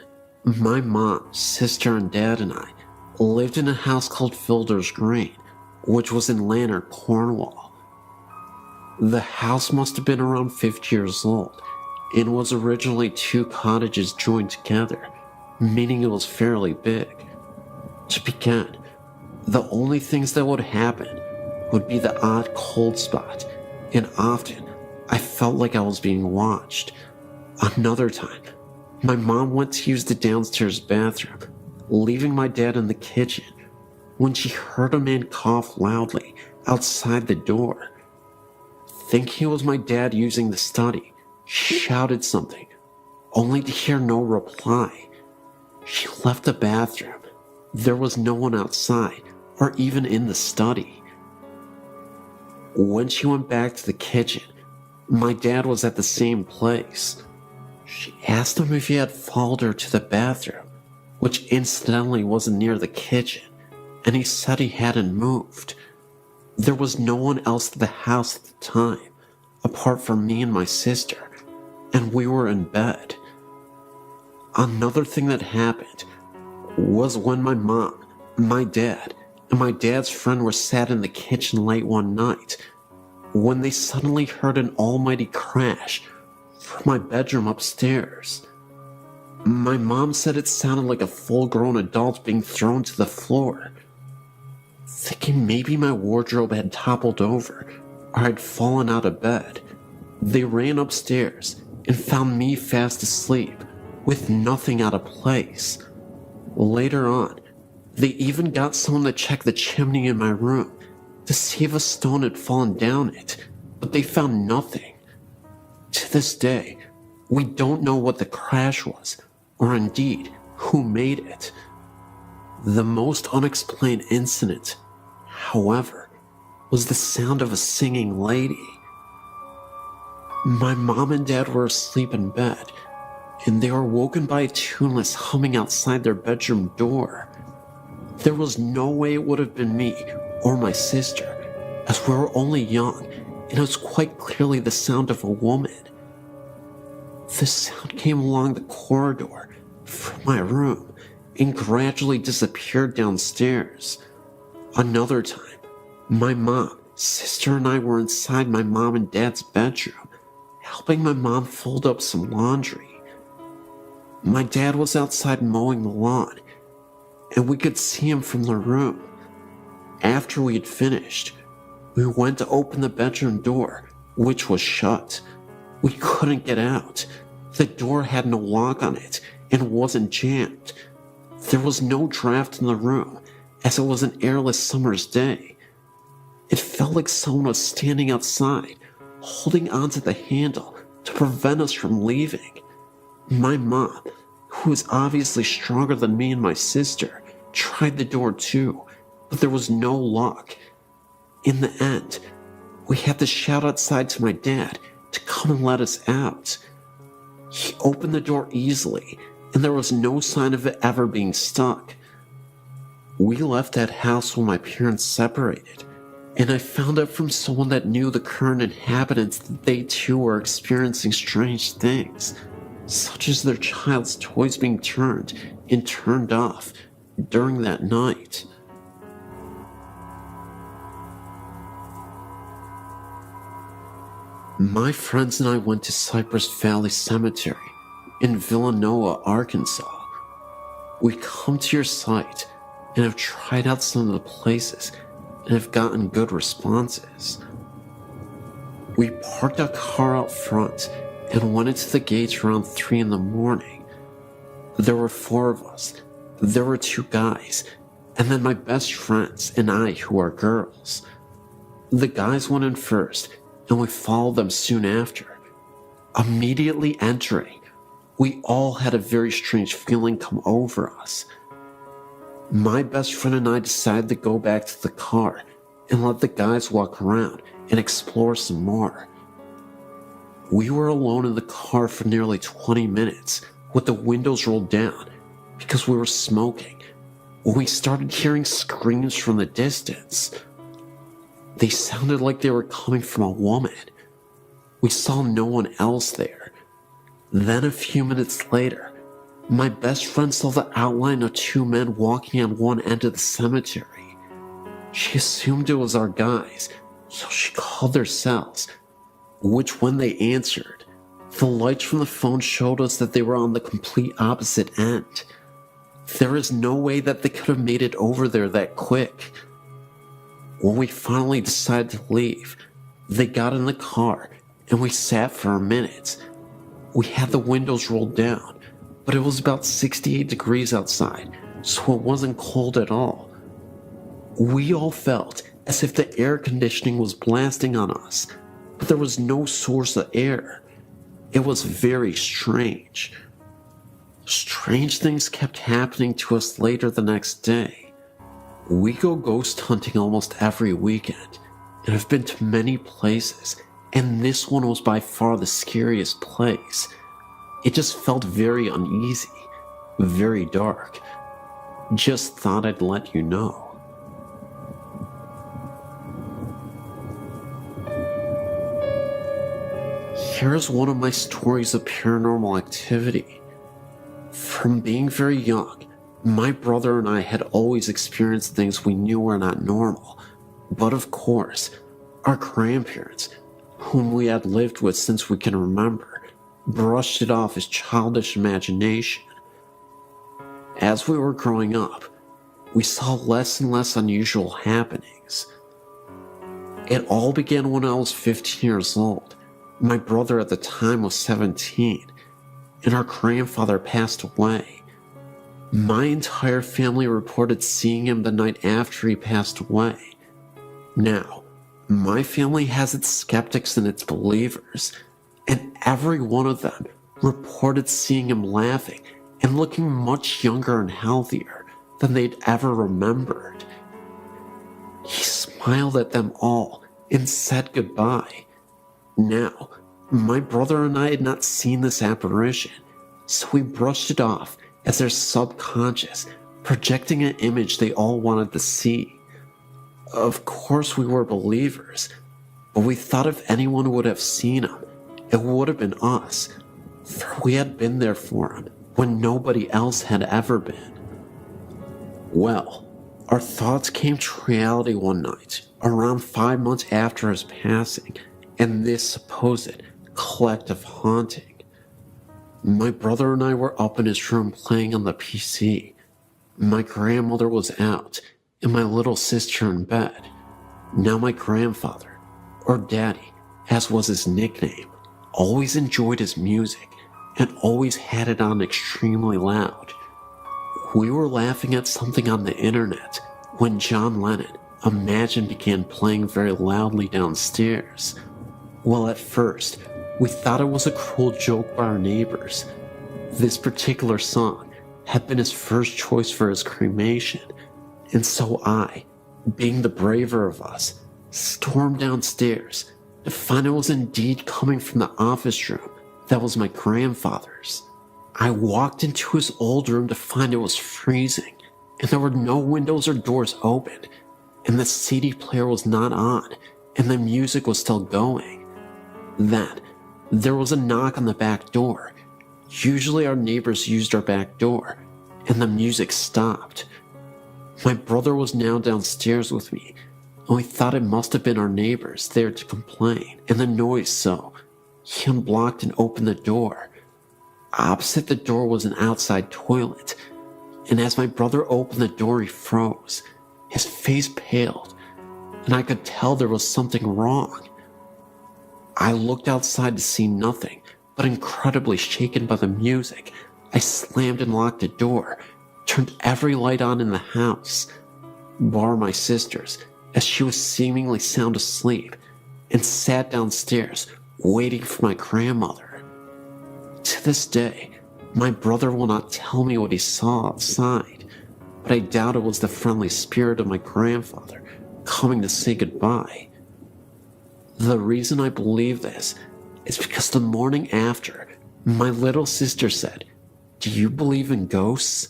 my mom, sister, and dad and I lived in a house called Fielder's Green, which was in Lanark, Cornwall. The house must have been around 50 years old, and was originally 2 cottages joined together, meaning it was fairly big. To begin, the only things that would happen would be the odd cold spot, and often I felt like I was being watched. Another time, my mom went to use the downstairs bathroom, leaving my dad in the kitchen, when she heard a man cough loudly outside the door. Thinking it was my dad using the study, she shouted something, only to hear no reply. She left the bathroom. There was no one outside, or even in the study. When she went back to the kitchen, my dad was at the same place. She asked him if he had followed her to the bathroom, which incidentally wasn't near the kitchen, and he said he hadn't moved. There was no one else at the house at the time, apart from me and my sister, and we were in bed. Another thing that happened was when my mom, my dad, and my dad's friend were sat in the kitchen late one night, when they suddenly heard an almighty crash from my bedroom upstairs. My mom said it sounded like a full-grown adult being thrown to the floor. Thinking maybe my wardrobe had toppled over, or I'd fallen out of bed, they ran upstairs and found me fast asleep, with nothing out of place. Later on, they even got someone to check the chimney in my room to see if a stone had fallen down it, but they found nothing. To this day, we don't know what the crash was, or indeed who made it. The most unexplained incident, however, was the sound of a singing lady. My mom and dad were asleep in bed, and they were woken by a tuneless humming outside their bedroom door. There was no way it would have been me or my sister, as we were only young, and it was quite clearly the sound of a woman. The sound came along the corridor from my room and gradually disappeared downstairs. Another time, my mom, sister, and I were inside my mom and dad's bedroom, helping my mom fold up some laundry. My dad was outside mowing the lawn, and we could see him from the room. After we had finished, we went to open the bedroom door, which was shut. We couldn't get out. The door had no lock on it and wasn't jammed. There was no draft in the room, as it was an airless summer's day. It felt like someone was standing outside, holding onto the handle to prevent us from leaving. My mom, who was obviously stronger than me and my sister, tried the door too, but there was no luck. In the end, we had to shout outside to my dad to come and let us out. He opened the door easily, and there was no sign of it ever being stuck. We left that house when my parents separated, and I found out from someone that knew the current inhabitants that they too were experiencing strange things, such as their child's toys being turned and turned off during that night. My friends and I went to Cypress Valley Cemetery in Villanova, Arkansas. We come to your site and have tried out some of the places and have gotten good responses. We parked our car out front and went into the gates around 3 in the morning. There were 4 of us. There were 2 guys, and then my best friends and I, who are girls. The guys went in first, and we followed them soon after. Immediately entering, we all had a very strange feeling come over us. My best friend and I decided to go back to the car and let the guys walk around and explore some more. We were alone in the car for nearly 20 minutes with the windows rolled down because we were smoking when we started hearing screams from the distance. They sounded like they were coming from a woman. We saw no one else there. Then a few minutes later, my best friend saw the outline of 2 men walking on one end of the cemetery. She assumed it was our guys, so she called their cells, which when they answered, the lights from the phone showed us that they were on the complete opposite end. There is no way that they could have made it over there that quick. When we finally decided to leave, they got in the car and we sat for a minute. We had the windows rolled down, but it was about 68 degrees outside, so it wasn't cold at all. We all felt as if the air conditioning was blasting on us, but there was no source of air. It was very strange. Strange things kept happening to us later the next day. We go ghost hunting almost every weekend, and have been to many places, and this one was by far the scariest place. It just felt very uneasy, very dark. Just thought I'd let you know. Here's one of my stories of paranormal activity. From being very young, my brother and I had always experienced things we knew were not normal, but of course, our grandparents, whom we had lived with since we can remember, brushed it off as childish imagination. As we were growing up, we saw less and less unusual happenings. It all began when I was 15 years old. My brother at the time was 17, and our grandfather passed away. My entire family reported seeing him the night after he passed away. Now, my family has its skeptics and its believers, and every one of them reported seeing him laughing and looking much younger and healthier than they'd ever remembered. He smiled at them all and said goodbye. Now, my brother and I had not seen this apparition, so we brushed it off as their subconscious projecting an image they all wanted to see. Of course we were believers, but we thought if anyone would have seen him, it would have been us. for we had been there for him when nobody else had ever been. Well, our thoughts came to reality one night, around 5 months after his passing, and this supposed collective haunting. My brother and I were up in his room playing on the PC. My grandmother was out, and my little sister in bed. Now my grandfather, or Daddy, as was his nickname, always enjoyed his music and always had it on extremely loud. We were laughing at something on the internet when John Lennon, Imagine, began playing very loudly downstairs. Well, at first, we thought it was a cruel joke by our neighbors. This particular song had been his first choice for his cremation, and so I, being the braver of us, stormed downstairs to find it was indeed coming from the office room that was my grandfather's. I walked into his old room to find it was freezing, and there were no windows or doors open, and the CD player was not on, and the music was still going. Then, there was a knock on the back door. Usually our neighbors used our back door, and the music stopped. My brother was now downstairs with me, and we thought it must have been our neighbors there to complain, and the noise, so he unblocked and opened the door. Opposite the door was an outside toilet, and as my brother opened the door, he froze. His face paled, and I could tell there was something wrong. I looked outside to see nothing, but incredibly shaken by the music, I slammed and locked the door, turned every light on in the house, bar my sister's, as she was seemingly sound asleep, and sat downstairs, waiting for my grandmother. To this day, my brother will not tell me what he saw outside, but I doubt it was the friendly spirit of my grandfather coming to say goodbye. The reason I believe this is because the morning after, my little sister said, "Do you believe in ghosts?"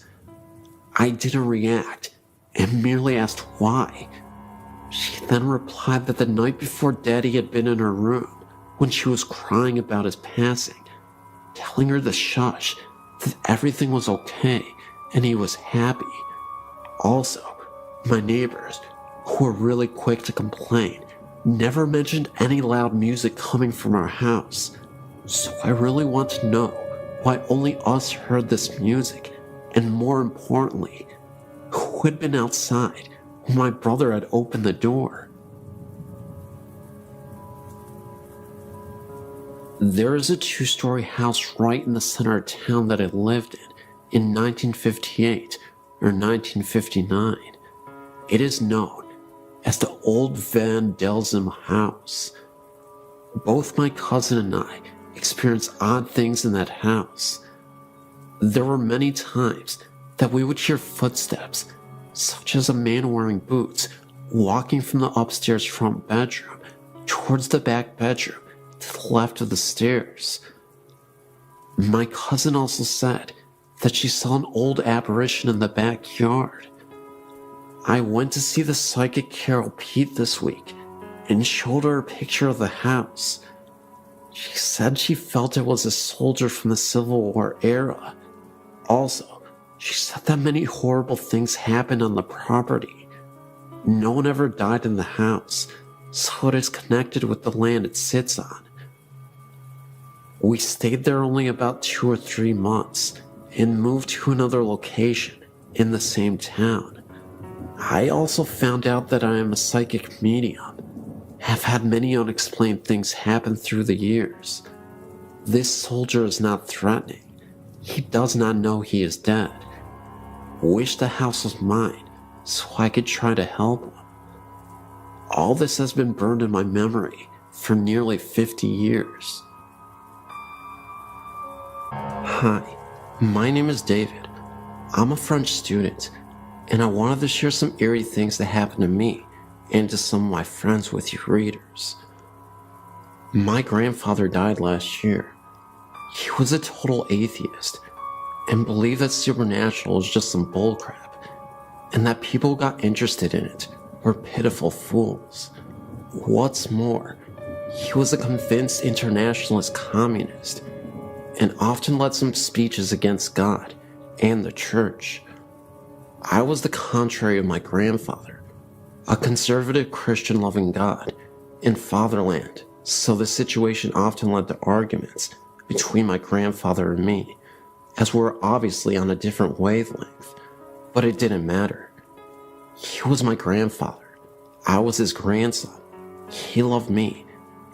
I didn't react and merely asked why. She then replied that the night before Daddy had been in her room when she was crying about his passing, telling her to shush, that everything was okay and he was happy. Also, my neighbors, who were really quick to complain, never mentioned any loud music coming from our house. So I really want to know why only us heard this music, and more importantly, who had been outside when my brother had opened the door. There is a 2-story house right in the center of town that I lived in 1958 or 1959. It is known as the Old Van Delzum House. Both my cousin and I experienced odd things in that house. There were many times that we would hear footsteps, such as a man wearing boots walking from the upstairs front bedroom towards the back bedroom to the left of the stairs. My cousin also said that she saw an old apparition in the backyard. I went to see the psychic Carol Pete this week and showed her a picture of the house. She said she felt it was a soldier from the Civil War era. Also, she said that many horrible things happened on the property. No one ever died in the house, so it is connected with the land it sits on. We stayed there only about 2 or 3 months and moved to another location in the same town. I also found out that I am a psychic medium, have had many unexplained things happen through the years. This soldier is not threatening. He does not know he is dead. Wish the house was mine so I could try to help him. All this has been burned in my memory for nearly 50 years. Hi, my name is David. I'm a French student, and I wanted to share some eerie things that happened to me and to some of my friends with you readers. My grandfather died last year. He was a total atheist and believed that supernatural was just some bullcrap, and that people who got interested in it were pitiful fools. What's more, he was a convinced internationalist communist, and often led some speeches against God and the church. I was the contrary of my grandfather, a conservative Christian loving God in fatherland, so the situation often led to arguments between my grandfather and me, as we're obviously on a different wavelength, but it didn't matter. He was my grandfather. I was his grandson. He loved me,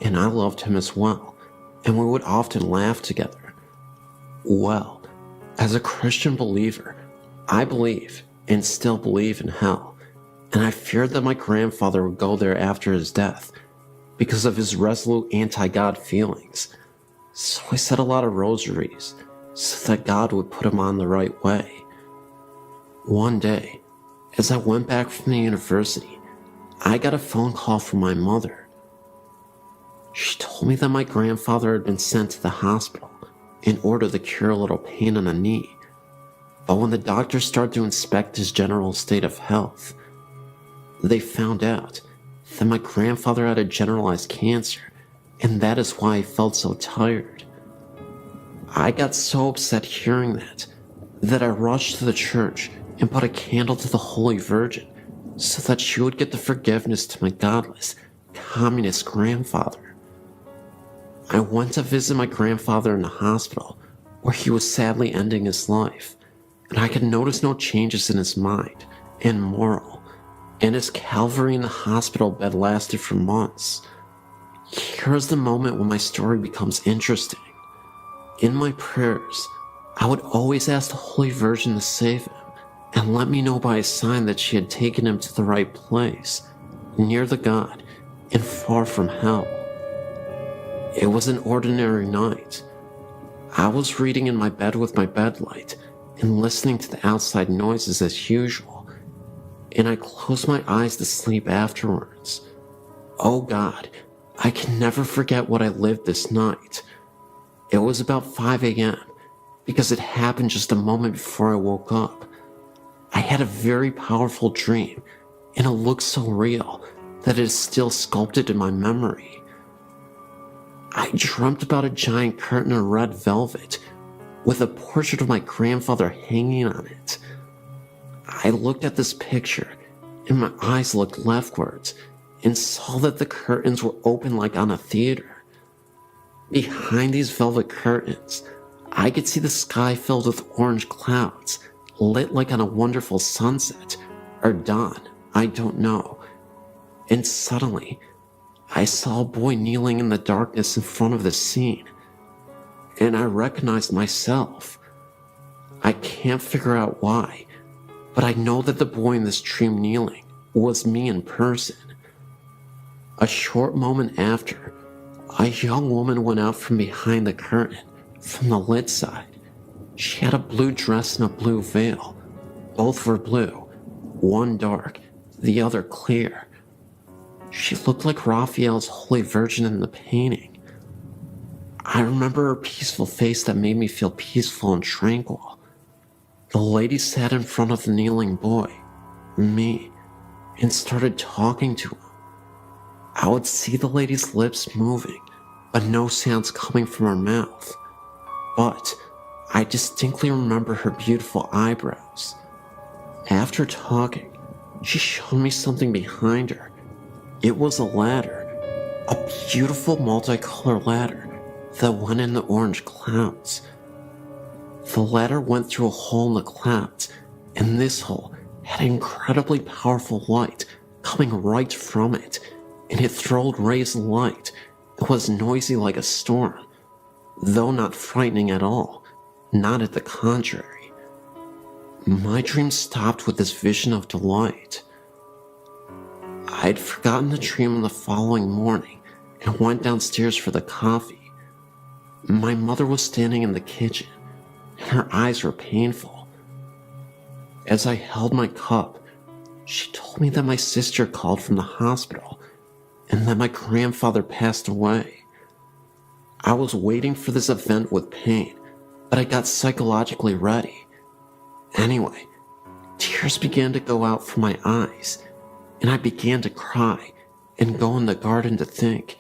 and I loved him as well, and we would often laugh together. Well, as a Christian believer, I believe and still believe in hell, and I feared that my grandfather would go there after his death because of his resolute anti-God feelings. So I said a lot of rosaries so that God would put him on the right way. One day, as I went back from the university, I got a phone call from my mother. She told me that my grandfather had been sent to the hospital in order to cure a little pain in a knee. But when the doctors started to inspect his general state of health, they found out that my grandfather had a generalized cancer, and that is why he felt so tired. I got so upset hearing that I rushed to the church and put a candle to the Holy Virgin so that she would get the forgiveness to my godless, communist grandfather. I went to visit my grandfather in the hospital, where he was sadly ending his life, and I could notice no changes in his mind and moral, and his Calvary in the hospital bed lasted for months. Here is the moment when my story becomes interesting. In my prayers, I would always ask the Holy Virgin to save him and let me know by a sign that she had taken him to the right place, near the God and far from hell. It was an ordinary night. I was reading in my bed with my bed light and listening to the outside noises as usual, and I closed my eyes to sleep afterwards. Oh God, I can never forget what I lived this night. It was about 5 a.m. because it happened just a moment before I woke up. I had a very powerful dream, and it looked so real that it is still sculpted in my memory. I dreamt about a giant curtain of red velvet with a portrait of my grandfather hanging on it. I looked at this picture, and my eyes looked leftwards and saw that the curtains were open like on a theater. Behind these velvet curtains, I could see the sky filled with orange clouds, lit like on a wonderful sunset, or dawn, I don't know. And suddenly, I saw a boy kneeling in the darkness in front of the scene, and I recognized myself. I can't figure out why, but I know that the boy in this dream kneeling was me in person. A short moment after, a young woman went out from behind the curtain, from the lit side. She had a blue dress and a blue veil. Both were blue, one dark, the other clear. She looked like Raphael's Holy Virgin in the painting. I remember her peaceful face that made me feel peaceful and tranquil. The lady sat in front of the kneeling boy, me, and started talking to him. I would see the lady's lips moving, but no sounds coming from her mouth. But I distinctly remember her beautiful eyebrows. After talking, she showed me something behind her. It was a ladder, a beautiful multicolored ladder that went in the orange clouds. The ladder went through a hole in the clouds, and this hole had incredibly powerful light coming right from it, and it throwed rays of light. It was noisy like a storm, though not frightening at all, not at the contrary. My dream stopped with this vision of delight. I'd forgotten the dream on the following morning and went downstairs for the coffee. My mother was standing in the kitchen, and her eyes were painful. As I held my cup, she told me that my sister called from the hospital and that my grandfather passed away. I was waiting for this event with pain, but I got psychologically ready. Anyway, tears began to go out from my eyes, and I began to cry and go in the garden to think.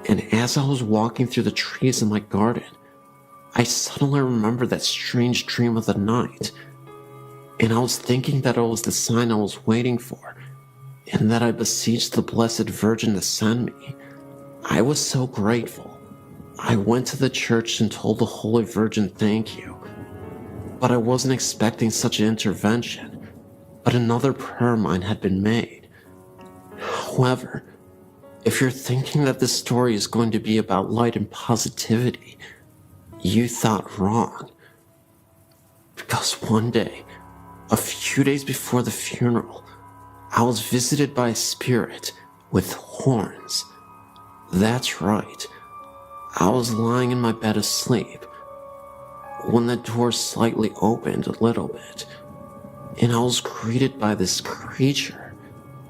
And as I was walking through the trees in my garden, I suddenly remembered that strange dream of the night, and I was thinking that it was the sign I was waiting for, and that I beseeched the Blessed Virgin to send me. I was so grateful. I went to the church and told the Holy Virgin thank you, but I wasn't expecting such an intervention, but another prayer of mine had been made. However, if you're thinking that this story is going to be about light and positivity, you thought wrong. Because one day, a few days before the funeral, I was visited by a spirit with horns. That's right. I was lying in my bed asleep when the door slightly opened a little bit, and I was greeted by this creature,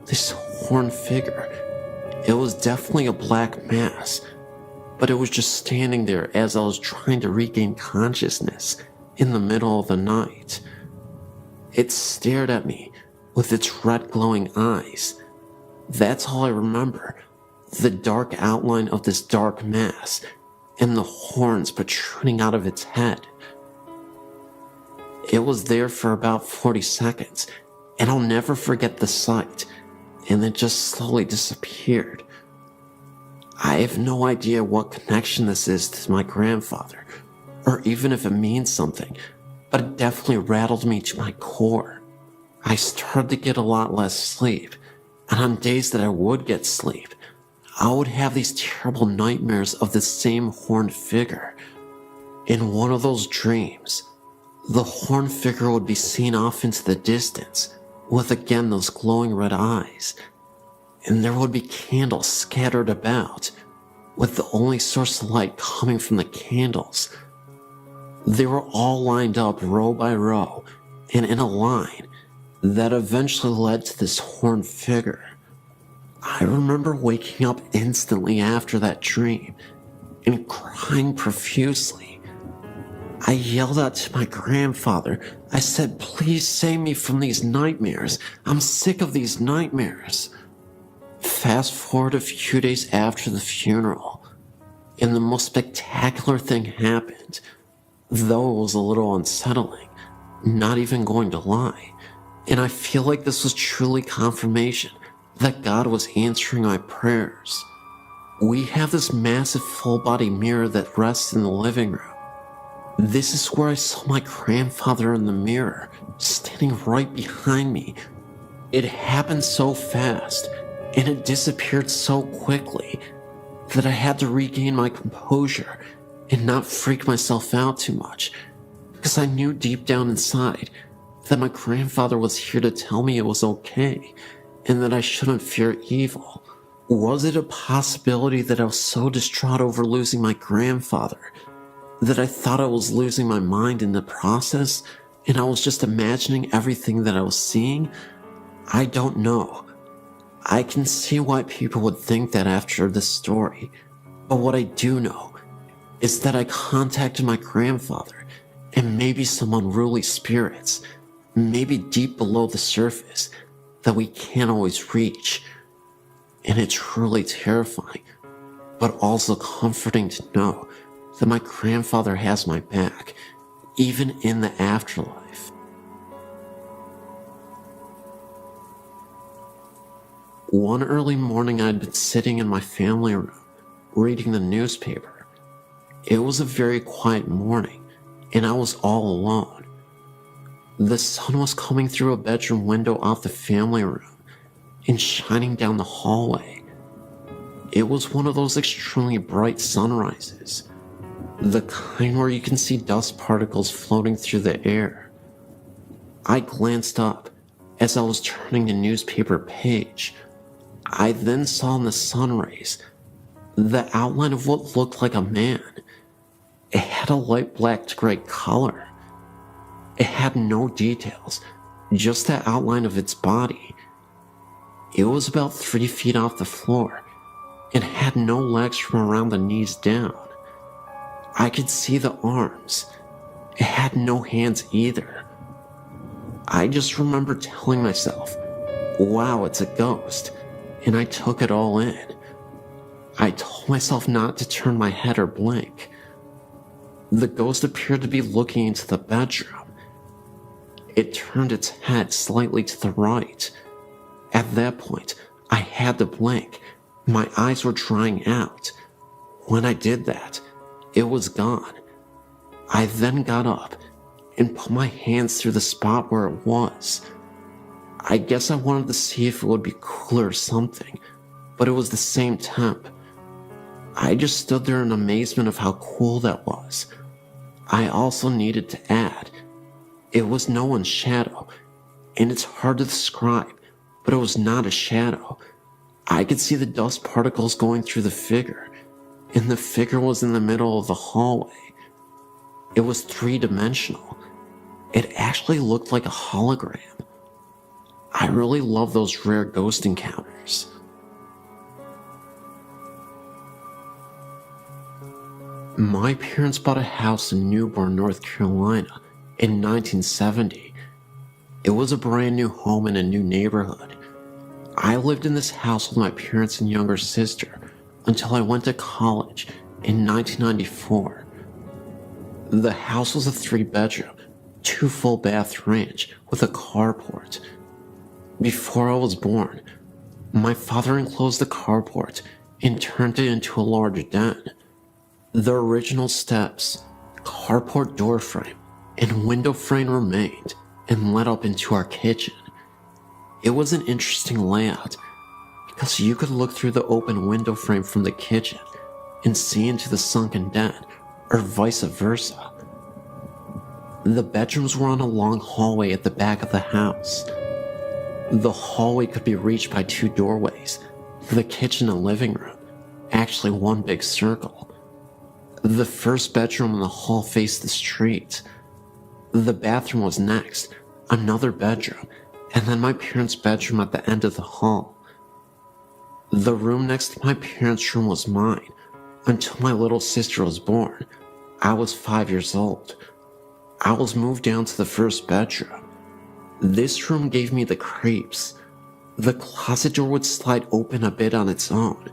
this horned figure. It was definitely a black mass, but it was just standing there as I was trying to regain consciousness in the middle of the night. It stared at me with its red glowing eyes. That's all I remember, the dark outline of this dark mass and the horns protruding out of its head. It was there for about 40 seconds, and I'll never forget the sight, and it just slowly disappeared. I have no idea what connection this is to my grandfather, or even if it means something, but it definitely rattled me to my core. I started to get a lot less sleep, and on days that I would get sleep, I would have these terrible nightmares of the same horned figure. In one of those dreams, the horned figure would be seen off into the distance, with again those glowing red eyes, and there would be candles scattered about, with the only source of light coming from the candles. They were all lined up row by row and in a line that eventually led to this horned figure. I remember waking up instantly after that dream and crying profusely. I yelled out to my grandfather. I said, "Please save me from these nightmares. I'm sick of these nightmares." Fast forward a few days after the funeral, and the most spectacular thing happened, though it was a little unsettling, not even going to lie. And I feel like this was truly confirmation that God was answering my prayers. We have this massive full-body mirror that rests in the living room. This is where I saw my grandfather in the mirror, standing right behind me. It happened so fast, and it disappeared so quickly, that I had to regain my composure and not freak myself out too much, because I knew deep down inside that my grandfather was here to tell me it was okay, and that I shouldn't fear evil. Was it a possibility that I was so distraught over losing my grandfather that I thought I was losing my mind in the process, and I was just imagining everything that I was seeing? I don't know. I can see why people would think that after this story, but what I do know is that I contacted my grandfather and maybe some unruly spirits, maybe deep below the surface, that we can't always reach. And it's truly terrifying, but also comforting to know that my grandfather has my back, even in the afterlife. One early morning, I'd been sitting in my family room, reading the newspaper. It was a very quiet morning, and I was all alone. The sun was coming through a bedroom window off the family room and shining down the hallway. It was one of those extremely bright sunrises, the kind where you can see dust particles floating through the air. I glanced up as I was turning the newspaper page. I then saw in the sun rays the outline of what looked like a man. It had a light black to gray color. It had no details, just the outline of its body. It was about 3 feet off the floor and had no legs from around the knees down. I could see the arms. It had no hands either. I just remember telling myself, "Wow, it's a ghost," and I took it all in. I told myself not to turn my head or blink. The ghost appeared to be looking into the bedroom. It turned its head slightly to the right. At that point, I had to blink. My eyes were drying out. When I did that, it was gone. I then got up and put my hands through the spot where it was. I guess I wanted to see if it would be cooler or something, but it was the same temp. I just stood there in amazement of how cool that was. I also needed to add, it was no one's shadow, and it's hard to describe, but it was not a shadow. I could see the dust particles going through the figure, and the figure was in the middle of the hallway. It was three-dimensional. It actually looked like a hologram. I really love those rare ghost encounters. My parents bought a house in Newburgh, North Carolina in 1970. It was a brand new home in a new neighborhood. I lived in this house with my parents and younger sister until I went to college in 1994. The house was a 3-bedroom, 2 full bath ranch with a carport. Before I was born, my father enclosed the carport and turned it into a large den. The original steps, carport door frame, and window frame remained and led up into our kitchen. It was an interesting layout because you could look through the open window frame from the kitchen and see into the sunken den, or vice versa. The bedrooms were on a long hallway at the back of the house. The hallway could be reached by 2 doorways, the kitchen and living room, actually one big circle. The first bedroom in the hall faced the street. The bathroom was next, another bedroom, and then my parents' bedroom at the end of the hall. The room next to my parents' room was mine until my little sister was born. I was 5 years old. I was moved down to the first bedroom. This room gave me the creeps. The closet door would slide open a bit on its own,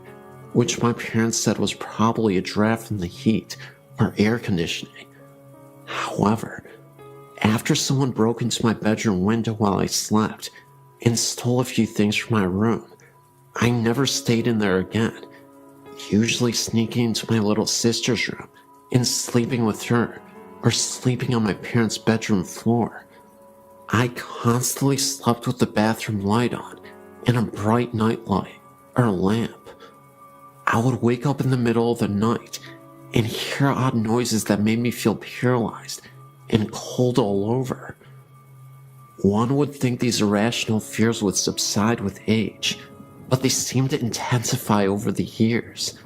which my parents said was probably a draft from the heat or air conditioning. However, after someone broke into my bedroom window while I slept and stole a few things from my room, I never stayed in there again, usually sneaking into my little sister's room and sleeping with her or sleeping on my parents' bedroom floor. I constantly slept with the bathroom light on and a bright night light or lamp. I would wake up in the middle of the night and hear odd noises that made me feel paralyzed and cold all over. One would think these irrational fears would subside with age, but they seemed to intensify over the years.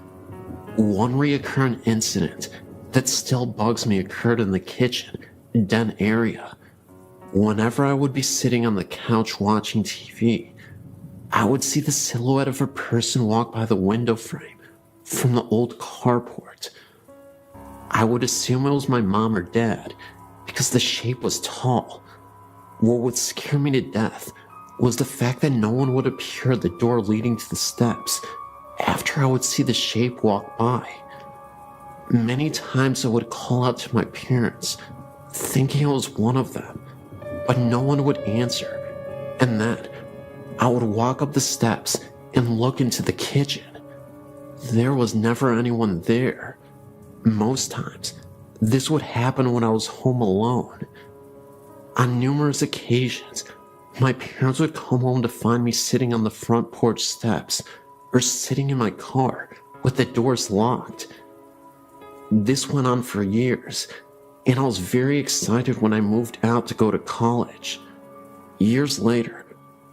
One recurrent incident that still bugs me occurred in the kitchen, den area. Whenever I would be sitting on the couch watching TV, I would see the silhouette of a person walk by the window frame from the old carport. I would assume it was my mom or dad because the shape was tall. What would scare me to death was the fact that no one would appear at the door leading to the steps after I would see the shape walk by. Many times I would call out to my parents, thinking it was one of them, but no one would answer, and then I would walk up the steps and look into the kitchen. There was never anyone there. Most times, this would happen when I was home alone. On numerous occasions, my parents would come home to find me sitting on the front porch steps or sitting in my car with the doors locked. This went on for years, and I was very excited when I moved out to go to college. Years later,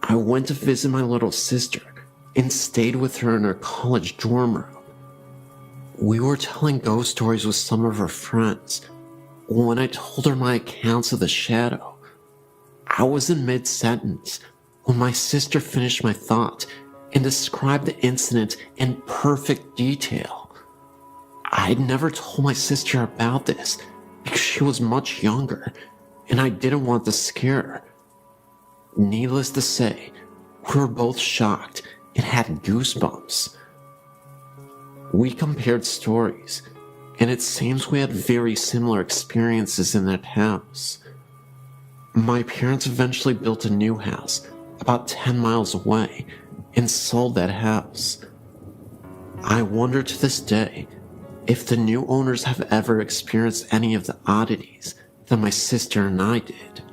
I went to visit my little sister and stayed with her in her college dorm room. We were telling ghost stories with some of her friends when I told her my accounts of the shadow. I was in mid-sentence when my sister finished my thought and described the incident in perfect detail. I had never told my sister about this because she was much younger and I didn't want to scare her. Needless to say, we were both shocked and had goosebumps. We compared stories, and it seems we had very similar experiences in that house. My parents eventually built a new house about 10 miles away and sold that house. I wonder to this day if the new owners have ever experienced any of the oddities that my sister and I did.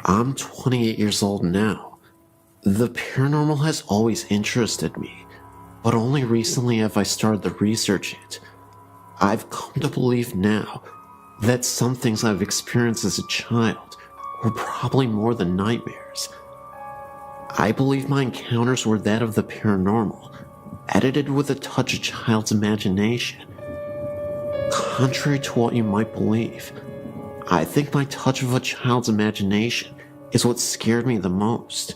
I'm 28 years old now. The paranormal has always interested me, but only recently have I started to research it. I've come to believe now that some things I've experienced as a child were probably more than nightmares. I believe my encounters were that of the paranormal, edited with a touch of child's imagination. Contrary to what you might believe, I think my touch of a child's imagination is what scared me the most.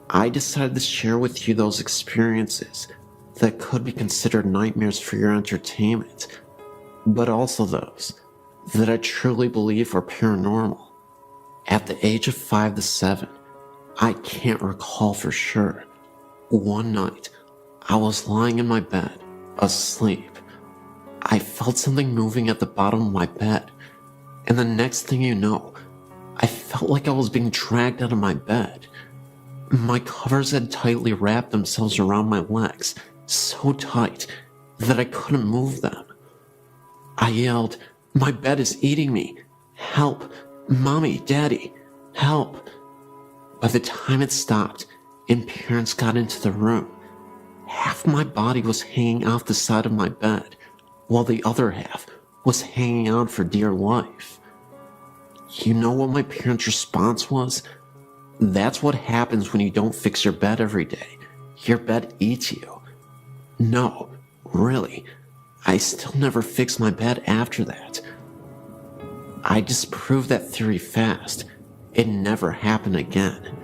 I decided to share with you those experiences that could be considered nightmares for your entertainment, but also those that I truly believe are paranormal. At the age of 5 to 7, I can't recall for sure. One night, I was lying in my bed, asleep. I felt something moving at the bottom of my bed, and the next thing you know, I felt like I was being dragged out of my bed. My covers had tightly wrapped themselves around my legs, so tight that I couldn't move them. I yelled, "My bed is eating me! Help! Mommy, Daddy, help!" By the time it stopped and parents got into the room, half my body was hanging off the side of my bed, while the other half was hanging on for dear life. You know what my parents' response was? That's what happens when you don't fix your bed every day. Your bed eats you. No, really, I still never fixed my bed after that. I disproved that theory fast. It never happened again.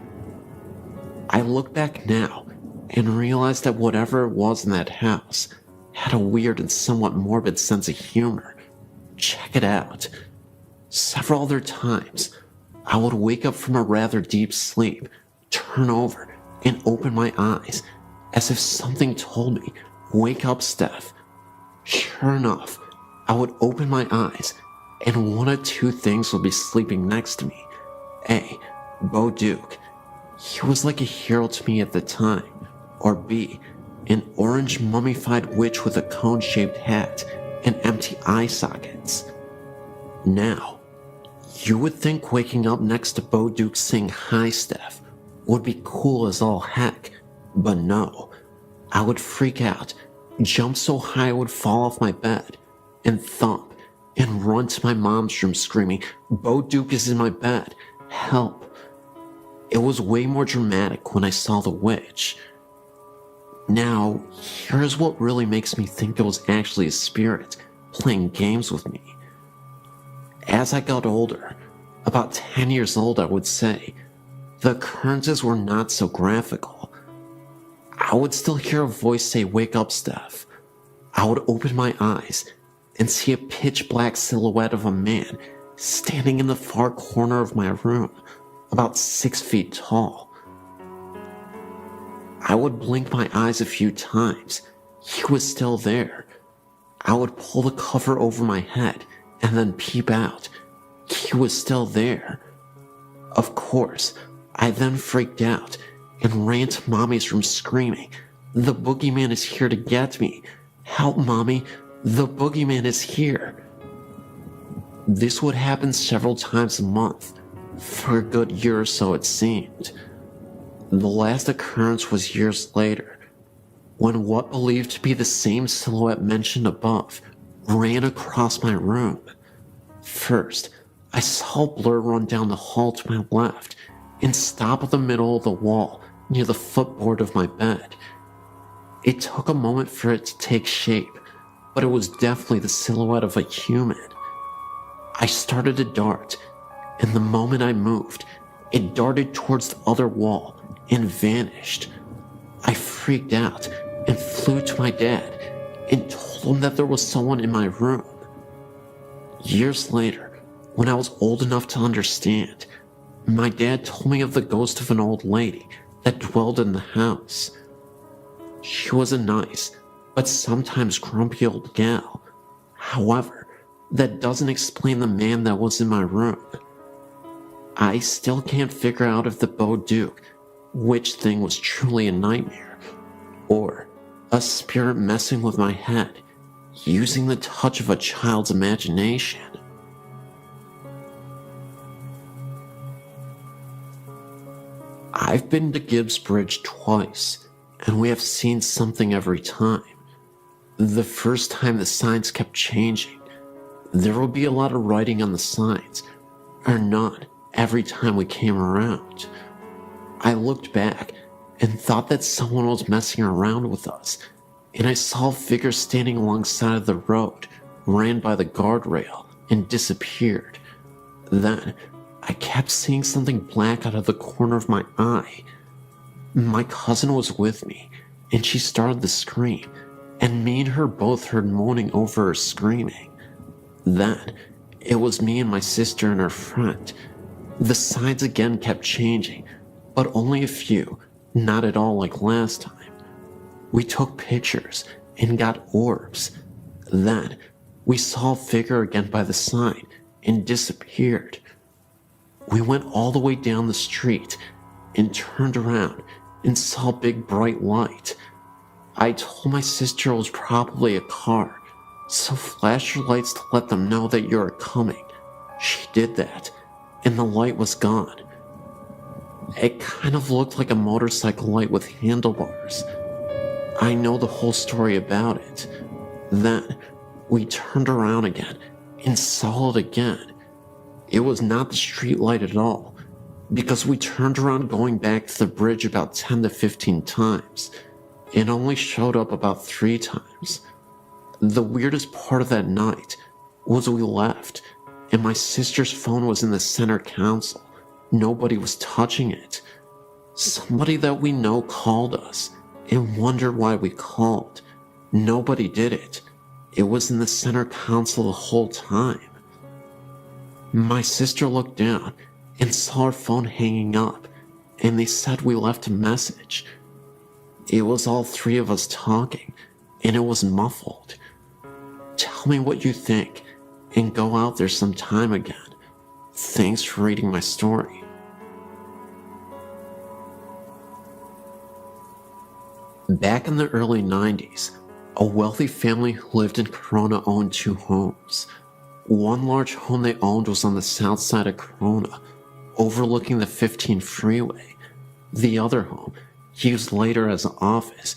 I look back now and realize that whatever it was in that house had a weird and somewhat morbid sense of humor. Check it out. Several other times, I would wake up from a rather deep sleep, turn over, and open my eyes, as if something told me, "Wake up, Steph." Sure enough, I would open my eyes, and one of two things would be sleeping next to me. A, Bo Duke. He was like a hero to me at the time. Or B, an orange mummified witch with a cone-shaped hat and empty eye sockets. Now, you would think waking up next to Bo Duke saying "Hi, Steph" would be cool as all heck, but no. I would freak out, jump so high I would fall off my bed, and thump, and run to my mom's room screaming, "Bo Duke is in my bed, help." It was way more dramatic when I saw the witch. Now, here's what really makes me think it was actually a spirit playing games with me. As I got older, about 10 years old I would say, the occurrences were not so graphical. I would still hear a voice say, "Wake up, Steph." I would open my eyes and see a pitch black silhouette of a man standing in the far corner of my room, about 6 feet tall. I would blink my eyes a few times. He was still there. I would pull the cover over my head and then peep out. He was still there. Of course, I then freaked out and ran to Mommy's room screaming, "The boogeyman is here to get me. Help, Mommy, the boogeyman is here." This would happen several times a month, for a good year or so it seemed. The last occurrence was years later, when what believed to be the same silhouette mentioned above ran across my room. First, I saw a blur run down the hall to my left and stop at the middle of the wall near the footboard of my bed. It took a moment for it to take shape, but it was definitely the silhouette of a human. I started to dart, and the moment I moved, it darted towards the other wall and vanished. I freaked out and flew to my dad and told him that there was someone in my room. Years later, when I was old enough to understand, my dad told me of the ghost of an old lady that dwelled in the house. She was a nice, but sometimes grumpy old gal. However, that doesn't explain the man that was in my room. I still can't figure out if the Beau Duke, which thing was truly a nightmare, or a spirit messing with my head, using the touch of a child's imagination. I've been to Gibbs Bridge twice, and we have seen something every time. The first time the signs kept changing. There would be a lot of writing on the signs, or not every time we came around. I looked back and thought that someone was messing around with us, and I saw a figure standing alongside of the road, ran by the guardrail, and disappeared. Then, I kept seeing something black out of the corner of my eye. My cousin was with me, and she started to scream, and me and her both heard moaning over her screaming. Then, it was me and my sister and her friend. The signs again kept changing, but only a few, not at all like last time. We took pictures and got orbs. Then, we saw a figure again by the sign and disappeared. We went all the way down the street and turned around and saw a big bright light. I told my sister it was probably a car, so flash your lights to let them know that you're coming. She did that, and the light was gone. It kind of looked like a motorcycle light with handlebars. I know the whole story about it. Then, we turned around again and saw it again. It was not the street light at all, because we turned around going back to the bridge about 10 to 15 times. It only showed up about 3 times. The weirdest part of that night was we left, and my sister's phone was in the center console. Nobody was touching it. Somebody that we know called us and wondered why we called. Nobody did it. It was in the center console the whole time. My sister looked down and saw her phone hanging up, and they said we left a message. It was all 3 of us talking, and it was muffled. Tell me what you think, and go out there sometime again. Thanks for reading my story. Back in the early 90s, a wealthy family who lived in Corona owned 2 homes. One large home they owned was on the south side of Corona, overlooking the 15 freeway. The other home, used later as an office,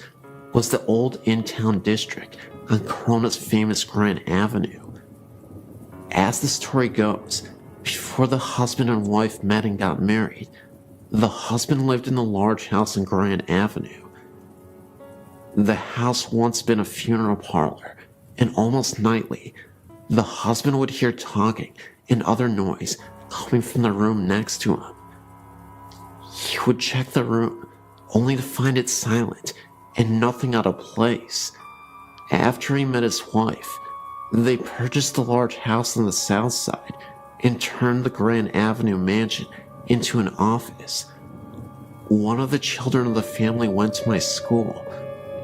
was the old in-town district on Corona's famous Grand Avenue. As the story goes, before the husband and wife met and got married, the husband lived in the large house on Grand Avenue. The house once been a funeral parlor, and almost nightly, the husband would hear talking and other noise coming from the room next to him. He would check the room, only to find it silent and nothing out of place. After he met his wife, they purchased the large house on the south side and turned the Grand Avenue mansion into an office. One of the children of the family went to my school,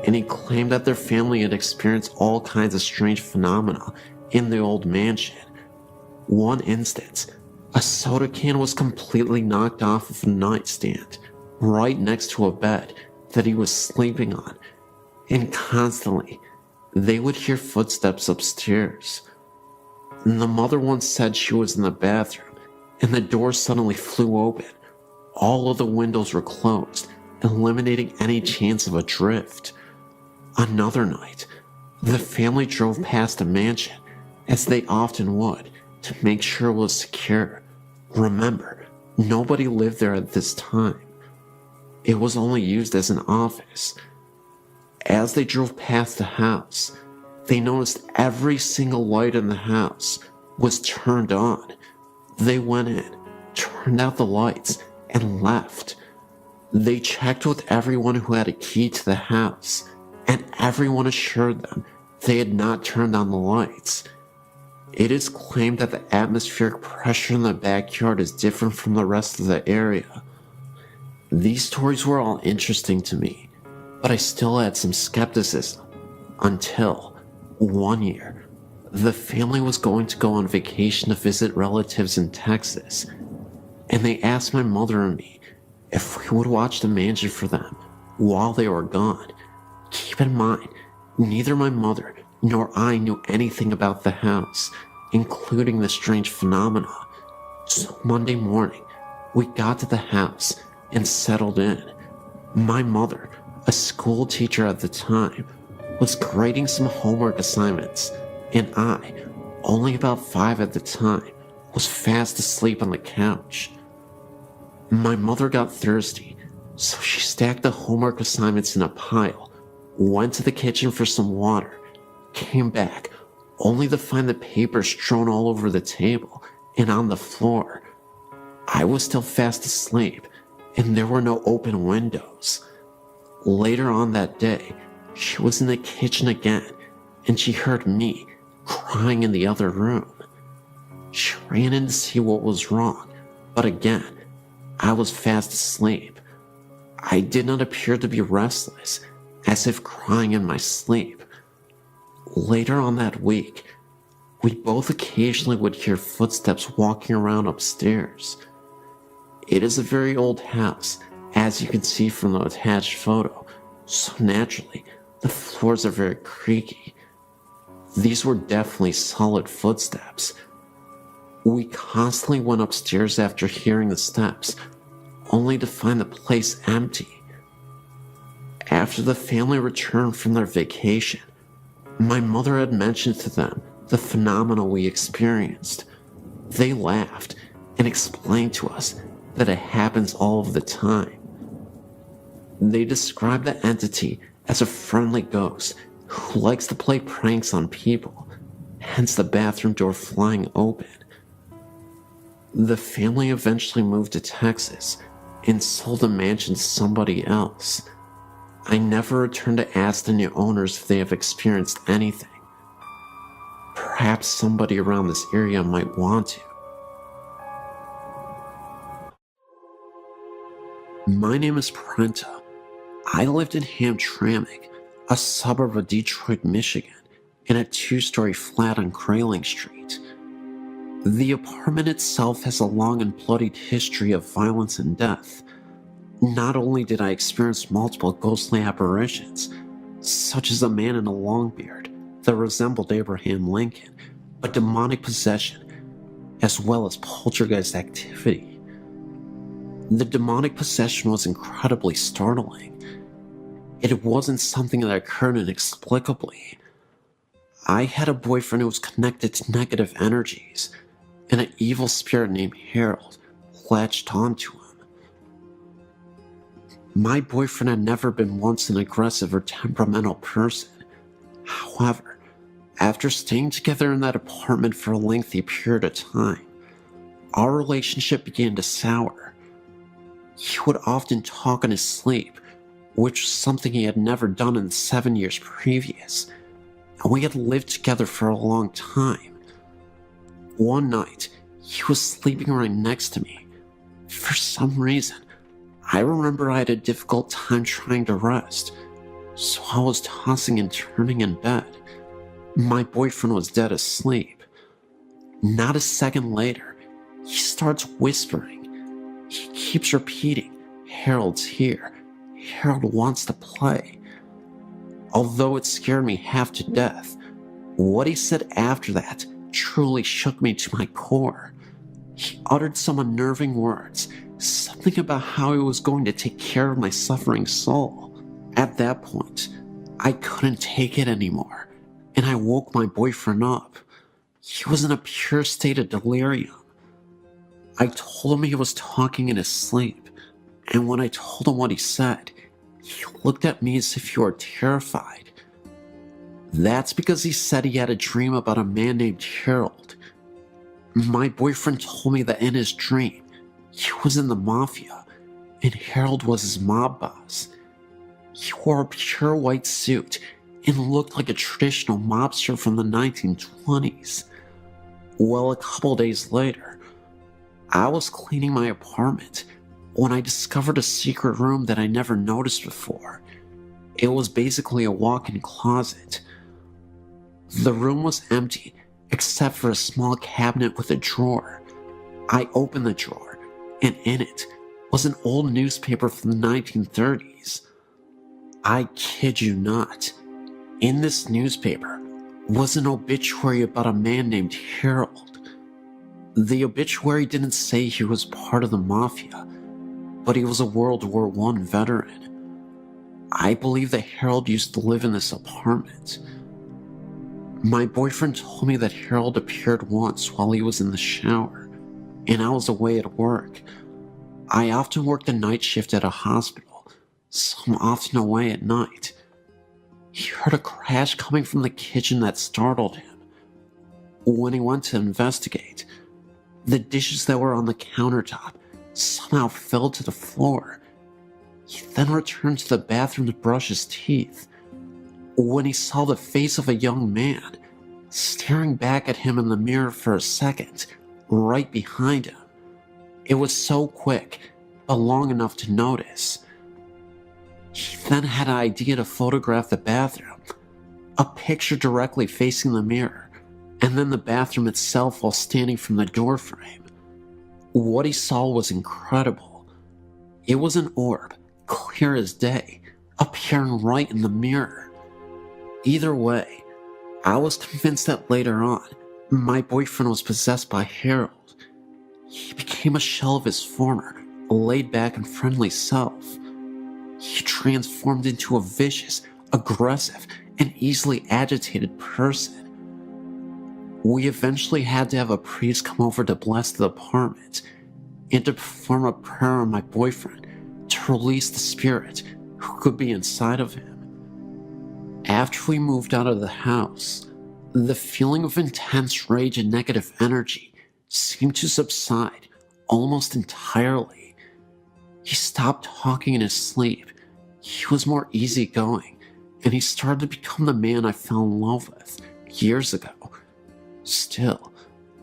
and he claimed that their family had experienced all kinds of strange phenomena in the old mansion. One instance, a soda can was completely knocked off of a nightstand right next to a bed that he was sleeping on, and constantly they would hear footsteps upstairs. And the mother once said she was in the bathroom and the door suddenly flew open. All of the windows were closed, eliminating any chance of a drift. Another night, the family drove past a mansion, as they often would, to make sure it was secure. Remember, nobody lived there at this time. It was only used as an office. As they drove past the house, they noticed every single light in the house was turned on. They went in, turned out the lights, and left. They checked with everyone who had a key to the house, and everyone assured them they had not turned on the lights. It is claimed that the atmospheric pressure in the backyard is different from the rest of the area. These stories were all interesting to me, but I still had some skepticism until one year, the family was going to go on vacation to visit relatives in Texas, and they asked my mother and me if we would watch the mansion for them while they were gone. Keep in mind, neither my mother nor I knew anything about the house, including the strange phenomena. So Monday morning, we got to the house and settled in. My mother, a school teacher at the time, was grading some homework assignments, and I, only about 5 at the time, was fast asleep on the couch. My mother got thirsty, so she stacked the homework assignments in a pile, went to the kitchen for some water, came back, only to find the papers strewn all over the table and on the floor. I was still fast asleep, and there were no open windows. Later on that day, she was in the kitchen again, and she heard me crying in the other room. She ran in to see what was wrong, but again, I was fast asleep. I did not appear to be restless, as if crying in my sleep. Later on that week, we both occasionally would hear footsteps walking around upstairs. It is a very old house, as you can see from the attached photo, so naturally, the floors are very creaky. These were definitely solid footsteps. We constantly went upstairs after hearing the steps, only to find the place empty. After the family returned from their vacation, my mother had mentioned to them the phenomena we experienced. They laughed and explained to us that it happens all of the time. They described the entity as a friendly ghost who likes to play pranks on people, hence the bathroom door flying open. The family eventually moved to Texas and sold the mansion to somebody else. I never returned to ask the new owners if they have experienced anything. Perhaps somebody around this area might want to. My name is Prenta. I lived in Hamtramck, a suburb of Detroit, Michigan, in a 2-story flat on Grayling Street. The apartment itself has a long and bloodied history of violence and death. Not only did I experience multiple ghostly apparitions, such as a man in a long beard that resembled Abraham Lincoln, but demonic possession, as well as poltergeist activity. The demonic possession was incredibly startling. It wasn't something that occurred inexplicably. I had a boyfriend who was connected to negative energies, and an evil spirit named Harold latched onto him. My boyfriend had never been once an aggressive or temperamental person. However, after staying together in that apartment for a lengthy period of time, our relationship began to sour. He would often talk in his sleep, which was something he had never done in the 7 years previous, and we had lived together for a long time. One night, he was sleeping right next to me. For some reason, I remember I had a difficult time trying to rest, so I was tossing and turning in bed. My boyfriend was dead asleep. Not a second later, he starts whispering. He keeps repeating, "Harold's here. Harold wants to play." Although it scared me half to death, what he said after that truly shook me to my core. He uttered some unnerving words, something about how he was going to take care of my suffering soul. At that point, I couldn't take it anymore, and I woke my boyfriend up. He was in a pure state of delirium. I told him he was talking in his sleep, and when I told him what he said, he looked at me as if he were terrified. That's because he said he had a dream about a man named Harold. My boyfriend told me that in his dream, he was in the mafia, and Harold was his mob boss. He wore a pure white suit and looked like a traditional mobster from the 1920s. Well, a couple days later, I was cleaning my apartment when I discovered a secret room that I never noticed before. It was basically a walk-in closet. The room was empty, except for a small cabinet with a drawer. I opened the drawer, and in it was an old newspaper from the 1930s. I kid you not. In this newspaper was an obituary about a man named Harold. The obituary didn't say he was part of the mafia, but he was a World War I veteran. I believe that Harold used to live in this apartment. My boyfriend told me that Harold appeared once while he was in the shower, and I was away at work. I often worked the night shift at a hospital, so I'm often away at night. He heard a crash coming from the kitchen that startled him. When he went to investigate, the dishes that were on the countertop somehow fell to the floor. He then returned to the bathroom to brush his teeth, when he saw the face of a young man staring back at him in the mirror for a second, right behind him. It was so quick, but long enough to notice. He then had an idea to photograph the bathroom, a picture directly facing the mirror, and then the bathroom itself while standing from the doorframe. What he saw was incredible. It was an orb, clear as day, appearing right in the mirror. Either way, I was convinced that later on, my boyfriend was possessed by Harold. He became a shell of his former, laid-back and friendly self. He transformed into a vicious, aggressive, and easily agitated person. We eventually had to have a priest come over to bless the apartment and to perform a prayer on my boyfriend to release the spirit who could be inside of him. After we moved out of the house, the feeling of intense rage and negative energy seemed to subside almost entirely. He stopped talking in his sleep. He was more easygoing, and he started to become the man I fell in love with years ago. Still,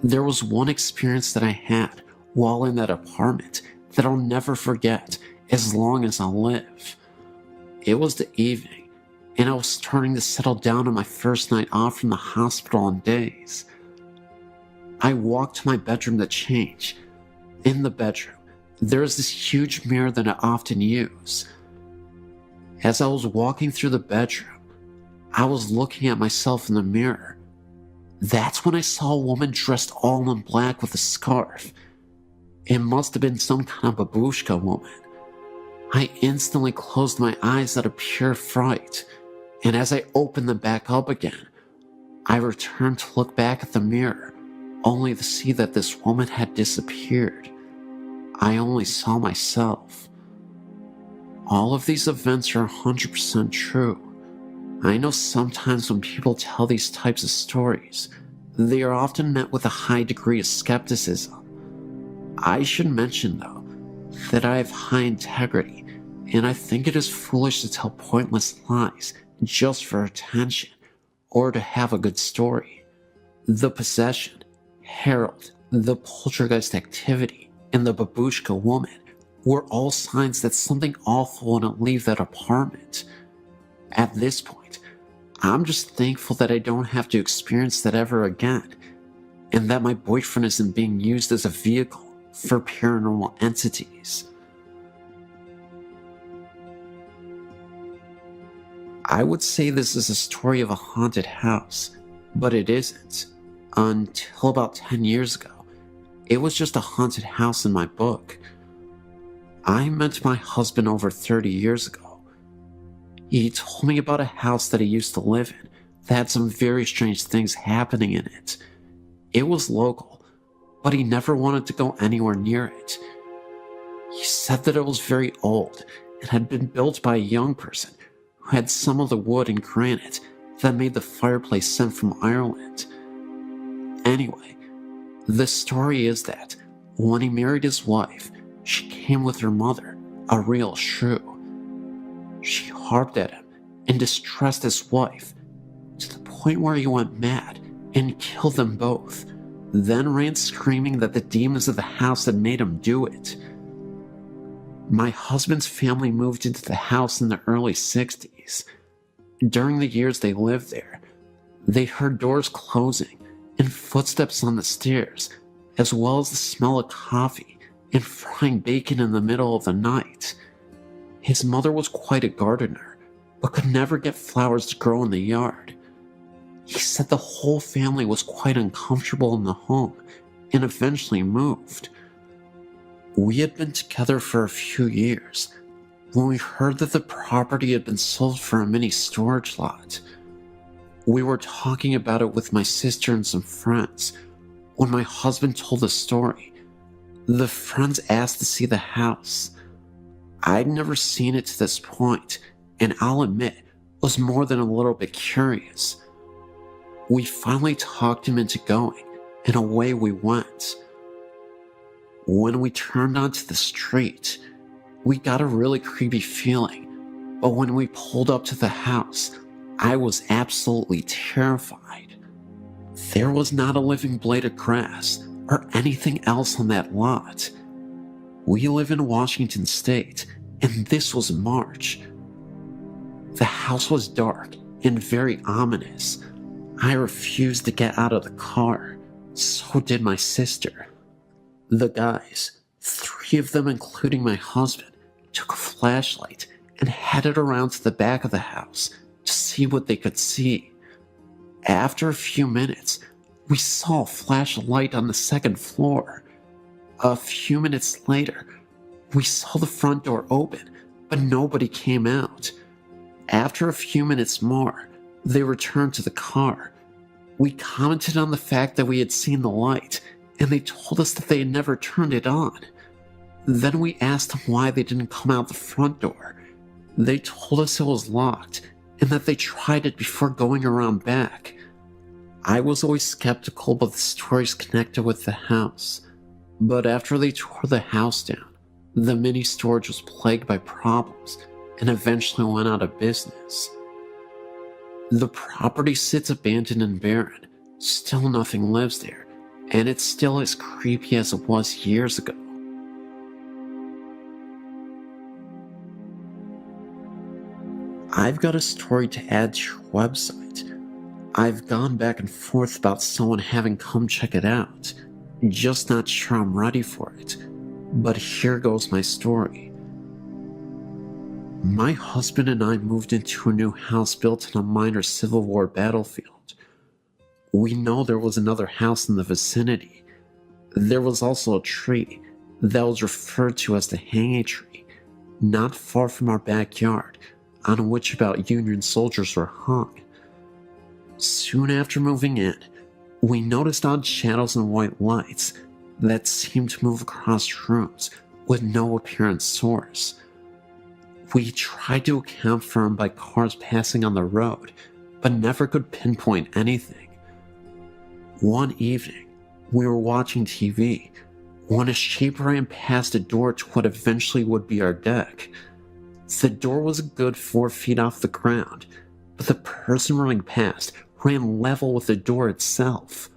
there was one experience that I had while in that apartment that I'll never forget as long as I live. It was the evening, and I was starting to settle down on my first night off from the hospital in days. I walked to my bedroom to change. In the bedroom, there is this huge mirror that I often use. As I was walking through the bedroom, I was looking at myself in the mirror. That's when I saw a woman dressed all in black with a scarf. It must have been some kind of babushka woman. I instantly closed my eyes out of pure fright, and as I opened them back up again, I returned to look back at the mirror, only to see that this woman had disappeared. I only saw myself. All of these events are 100% true. I know sometimes when people tell these types of stories, they are often met with a high degree of skepticism. I should mention, though, that I have high integrity, and I think it is foolish to tell pointless lies just for attention or to have a good story. The possession, Harold, the poltergeist activity, and the babushka woman were all signs that something awful wouldn't leave that apartment. At this point, I'm just thankful that I don't have to experience that ever again, and that my boyfriend isn't being used as a vehicle for paranormal entities. I would say this is a story of a haunted house, but it isn't. Until about 10 years ago, it was just a haunted house in my book. I met my husband over 30 years ago. He told me about a house that he used to live in that had some very strange things happening in it. It was local, but he never wanted to go anywhere near it. He said that it was very old and had been built by a young person who had some of the wood and granite that made the fireplace sent from Ireland. Anyway, the story is that when he married his wife, she came with her mother, a real shrew. She harped at him and distressed his wife to the point where he went mad and killed them both, then ran screaming that the demons of the house had made him do it. My husband's family moved into the house in the early 60s. During the years they lived there, they heard doors closing and footsteps on the stairs, as well as the smell of coffee and frying bacon in the middle of the night. His mother was quite a gardener, but could never get flowers to grow in the yard. He said the whole family was quite uncomfortable in the home and eventually moved. We had been together for a few years when we heard that the property had been sold for a mini storage lot. We were talking about it with my sister and some friends when my husband told the story. The friends asked to see the house. I'd never seen it to this point, and I'll admit, was more than a little bit curious. We finally talked him into going, and away we went. When we turned onto the street, we got a really creepy feeling, but when we pulled up to the house, I was absolutely terrified. There was not a living blade of grass or anything else on that lot. We live in Washington State, and this was March. The house was dark and very ominous. I refused to get out of the car. So did my sister. The guys, 3 of them including my husband, took a flashlight and headed around to the back of the house to see what they could see. After a few minutes, we saw a flash of light on the 2nd floor. A few minutes later, we saw the front door open, but nobody came out. After a few minutes more, they returned to the car. We commented on the fact that we had seen the light, and they told us that they had never turned it on. Then we asked them why they didn't come out the front door. They told us it was locked, and that they tried it before going around back. I was always skeptical about the stories connected with the house, but after they tore the house down, the mini storage was plagued by problems and eventually went out of business. The property sits abandoned and barren. Still nothing lives there, and it's still as creepy as it was years ago. I've got a story to add to your website. I've gone back and forth about someone having come check it out. Just not sure I'm ready for it. But here goes my story. My husband and I moved into a new house built in a minor Civil War battlefield. We know there was another house in the vicinity. There was also a tree that was referred to as the hanging tree, not far from our backyard, on which about Union soldiers were hung. Soon after moving in, we noticed odd shadows and white lights that seemed to move across rooms with no apparent source. We tried to account for them by cars passing on the road, but never could pinpoint anything. One evening, we were watching TV when a shape ran past a door to what eventually would be our deck. The door was a good 4 feet off the ground, but the person running past ran level with the door itself.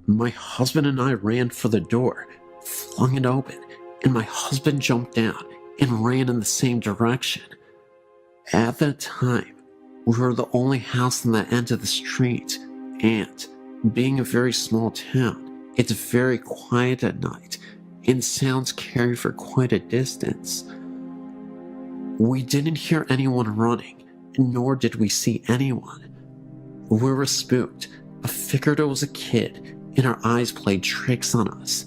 My husband and I ran for the door, flung it open, and my husband jumped down and ran in the same direction. At that time, we were the only house on that end of the street, and, being a very small town, it's very quiet at night, and sounds carry for quite a distance. We didn't hear anyone running, nor did we see anyone. We were spooked, but figured it was a kid, and our eyes played tricks on us.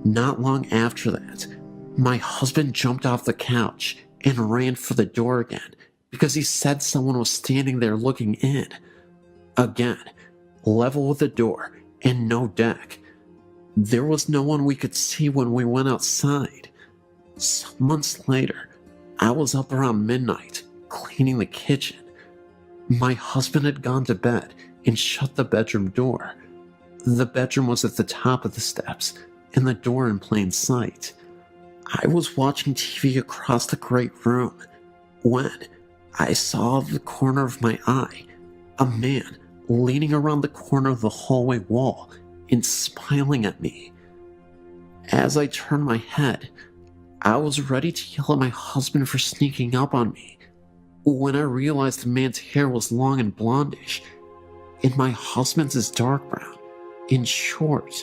Not long after that, my husband jumped off the couch and ran for the door again because he said someone was standing there looking in. Again, level with the door and no deck. There was no one we could see when we went outside. Some months later, I was up around midnight cleaning the kitchen. My husband had gone to bed and shut the bedroom door. The bedroom was at the top of the steps and the door in plain sight. I was watching TV across the great room when I saw out of the corner of my eye a man leaning around the corner of the hallway wall and smiling at me. As I turned my head, I was ready to yell at my husband for sneaking up on me when I realized the man's hair was long and blondish, and my husband's is dark brown. In short,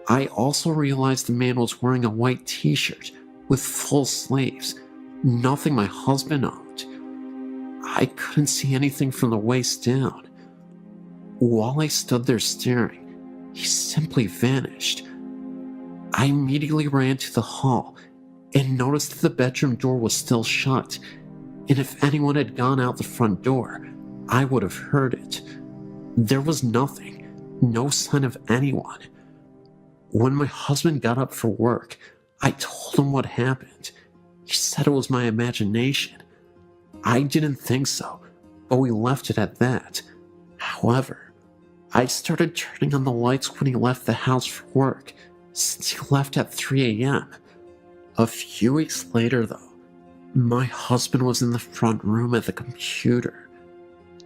I also realized the man was wearing a white t-shirt with full sleeves, nothing my husband owned. I couldn't see anything from the waist down. While I stood there staring, he simply vanished. I immediately ran to the hall and noticed that the bedroom door was still shut, and if anyone had gone out the front door, I would have heard it. There was nothing, no sign of anyone. When my husband got up for work, I told him what happened. He said it was my imagination. I didn't think so, but we left it at that. However, I started turning on the lights when he left the house for work, since he left at 3 a.m. A few weeks later, though, my husband was in the front room at the computer.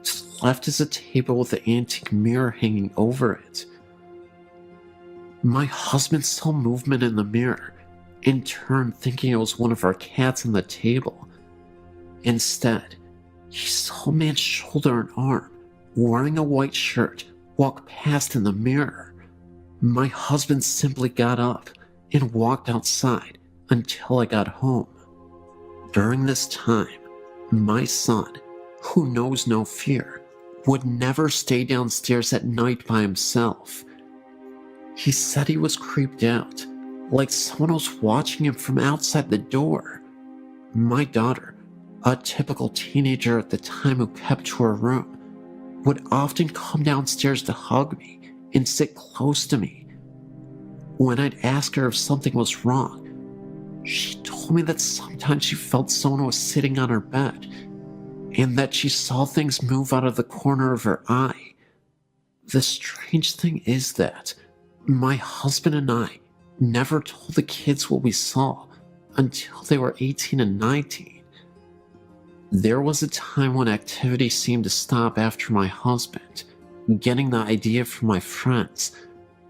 To the left is a table with an antique mirror hanging over it. My husband saw movement in the mirror, in turn thinking it was one of our cats on the table. Instead, he saw a man's shoulder and arm, wearing a white shirt, walk past in the mirror. My husband simply got up and walked outside until I got home. During this time, my son, who knows no fear, would never stay downstairs at night by himself. He said he was creeped out, like someone was watching him from outside the door. My daughter, a typical teenager at the time who kept to her room, would often come downstairs to hug me and sit close to me. When I'd ask her if something was wrong, she told me that sometimes she felt someone was sitting on her bed, and that she saw things move out of the corner of her eye. The strange thing is that my husband and I never told the kids what we saw until they were 18 and 19. There was a time when activity seemed to stop after my husband, getting the idea from my friends,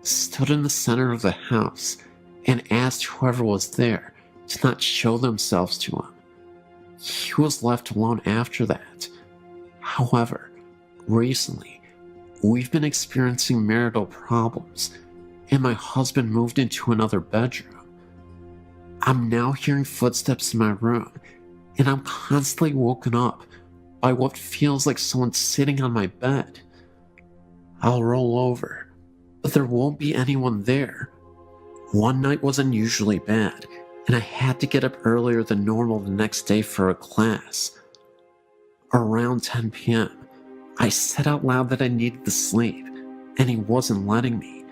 stood in the center of the house and asked whoever was there to not show themselves to him. He was left alone after that. However, recently, we've been experiencing marital problems, and my husband moved into another bedroom. I'm now hearing footsteps in my room, and I'm constantly woken up by what feels like someone sitting on my bed. I'll roll over, but there won't be anyone there. One night was unusually bad, and I had to get up earlier than normal the next day for a class. Around 10 p.m., I said out loud that I needed to sleep, and he wasn't letting me.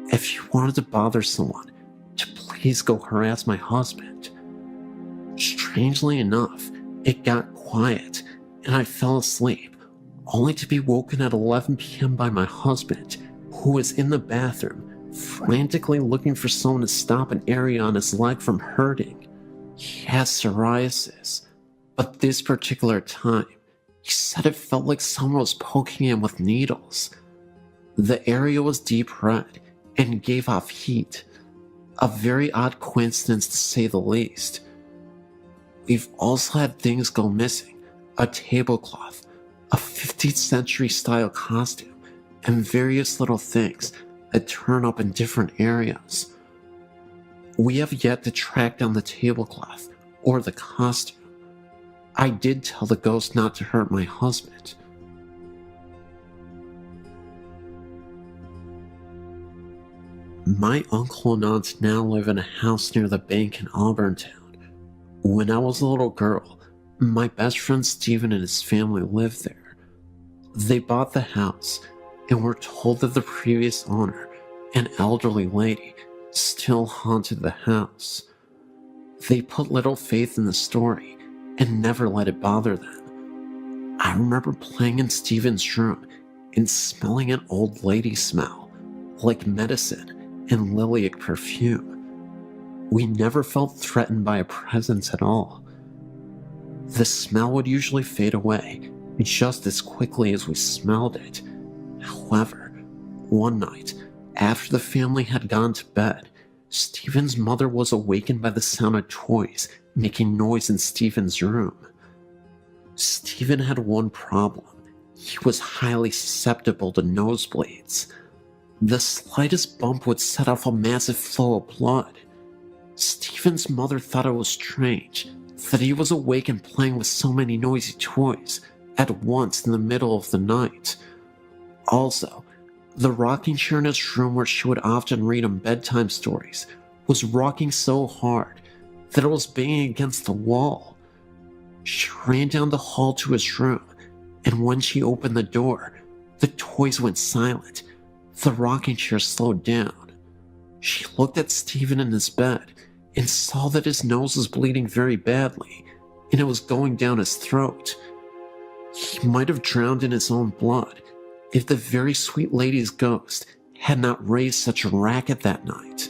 If you wanted to bother someone, to please go harass my husband. Strangely enough, it got quiet, and I fell asleep, only to be woken at 11 p.m. by my husband, who was in the bathroom, frantically looking for someone to stop an area on his leg from hurting. He has psoriasis, but this particular time, he said it felt like someone was poking him with needles. The area was deep red and gave off heat. A very odd coincidence to say the least. We've also had things go missing: a tablecloth, a 15th century style costume, and various little things that turn up in different areas. We have yet to track down the tablecloth or the costume. I did tell the ghost not to hurt my husband. My uncle and aunt now live in a house near the bank in Auburntown. When I was a little girl, my best friend Steven and his family lived there. They bought the house and were told that the previous owner, an elderly lady, still haunted the house. They put little faith in the story and never let it bother them. I remember playing in Steven's room and smelling an old lady smell, like medicine and lilac perfume. We never felt threatened by a presence at all. The smell would usually fade away just as quickly as we smelled it. However, one night, after the family had gone to bed, Stephen's mother was awakened by the sound of toys making noise in Stephen's room. Stephen had one problem. He was highly susceptible to nosebleeds. The slightest bump would set off a massive flow of blood. Stephen's mother thought it was strange that he was awake and playing with so many noisy toys at once in the middle of the night. Also, the rocking chair in his room where she would often read him bedtime stories was rocking so hard that it was banging against the wall. She ran down the hall to his room, and when she opened the door, the toys went silent. The rocking chair slowed down. She looked at Stephen in his bed and saw that his nose was bleeding very badly, and it was going down his throat. He might have drowned in his own blood if the very sweet lady's ghost had not raised such a racket that night.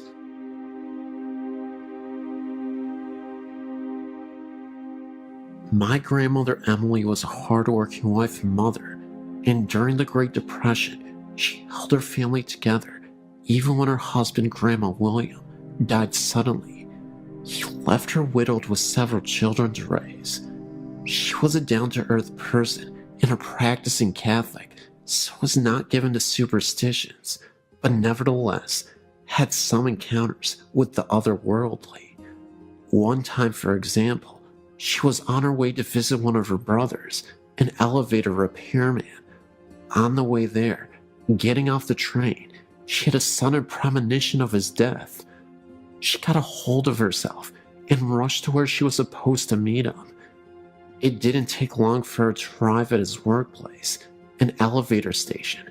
My grandmother Emily was a hard-working wife and mother, and during the Great Depression, she held her family together even when her husband, Grandma William, died suddenly. He left her widowed with several children to raise. She was a down-to-earth person and a practicing Catholic, so was not given to superstitions, but nevertheless had some encounters with the otherworldly. One time, for example, she was on her way to visit one of her brothers, an elevator repairman. On the way there, getting off the train, she had a sudden premonition of his death. She got a hold of herself and rushed to where she was supposed to meet him. It didn't take long for her to arrive at his workplace, an elevator station,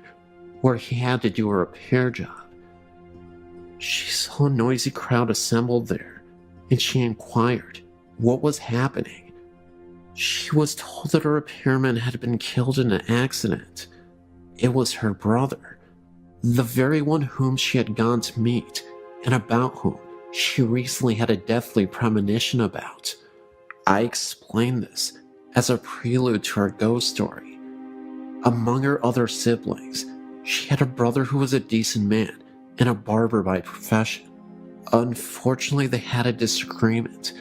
where he had to do a repair job. She saw a noisy crowd assembled there, and she inquired what was happening. She was told that a repairman had been killed in an accident. It was her brother, the very one whom she had gone to meet, and about whom she recently had a deathly premonition about. I explained this as a prelude to her ghost story. Among her other siblings, she had a brother who was a decent man and a barber by profession. Unfortunately, they had a disagreement,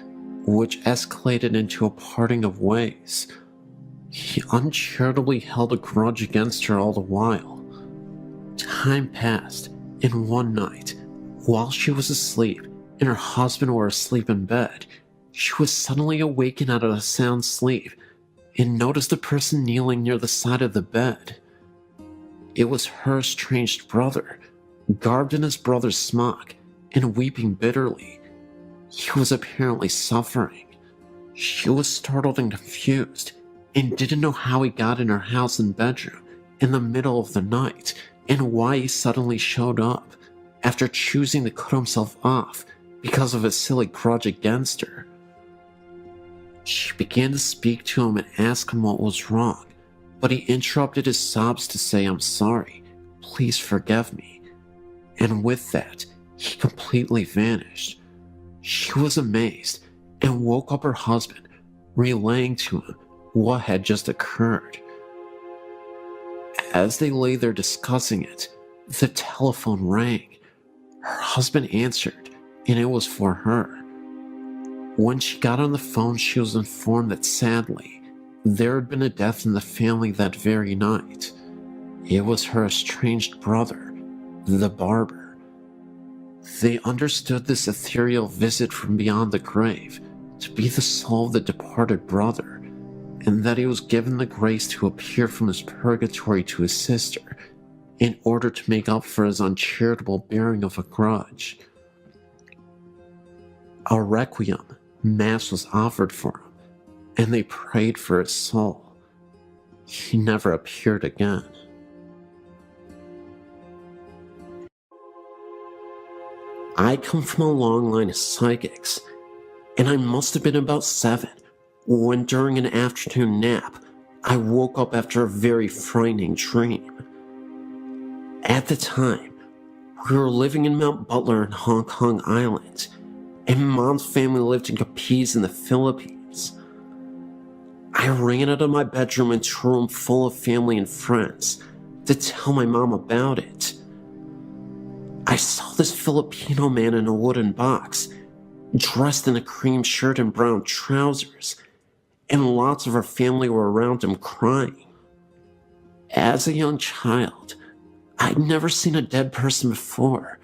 which escalated into a parting of ways. He uncharitably held a grudge against her all the while. Time passed, and one night, while she was asleep and her husband were asleep in bed, she was suddenly awakened out of a sound sleep and noticed a person kneeling near the side of the bed. It was her estranged brother, garbed in his brother's smock and weeping bitterly. He was apparently suffering. She was startled and confused and didn't know how he got in her house and bedroom in the middle of the night and why he suddenly showed up after choosing to cut himself off because of a silly grudge against her. She began to speak to him and ask him what was wrong, but he interrupted his sobs to say, "I'm sorry, please forgive me." And with that, he completely vanished. She was amazed and woke up her husband, relaying to him what had just occurred. As they lay there discussing it, the telephone rang. Her husband answered, and it was for her. When she got on the phone, she was informed that sadly, there had been a death in the family that very night. It was her estranged brother, the barber. They understood this ethereal visit from beyond the grave to be the soul of the departed brother, and that he was given the grace to appear from his purgatory to his sister in order to make up for his uncharitable bearing of a grudge. A requiem mass was offered for him, and they prayed for his soul. He never appeared again. I come from a long line of psychics, and I must have been about 7 when during an afternoon nap, I woke up after a very frightening dream. At the time, we were living in Mount Butler in Hong Kong Island, and Mom's family lived in Capiz in the Philippines. I ran out of my bedroom into a room full of family and friends to tell my mom about it. I I saw this Filipino man in a wooden box, dressed in a cream shirt and brown trousers, and lots of our family were around him crying. As a young child, I'd never seen a dead person before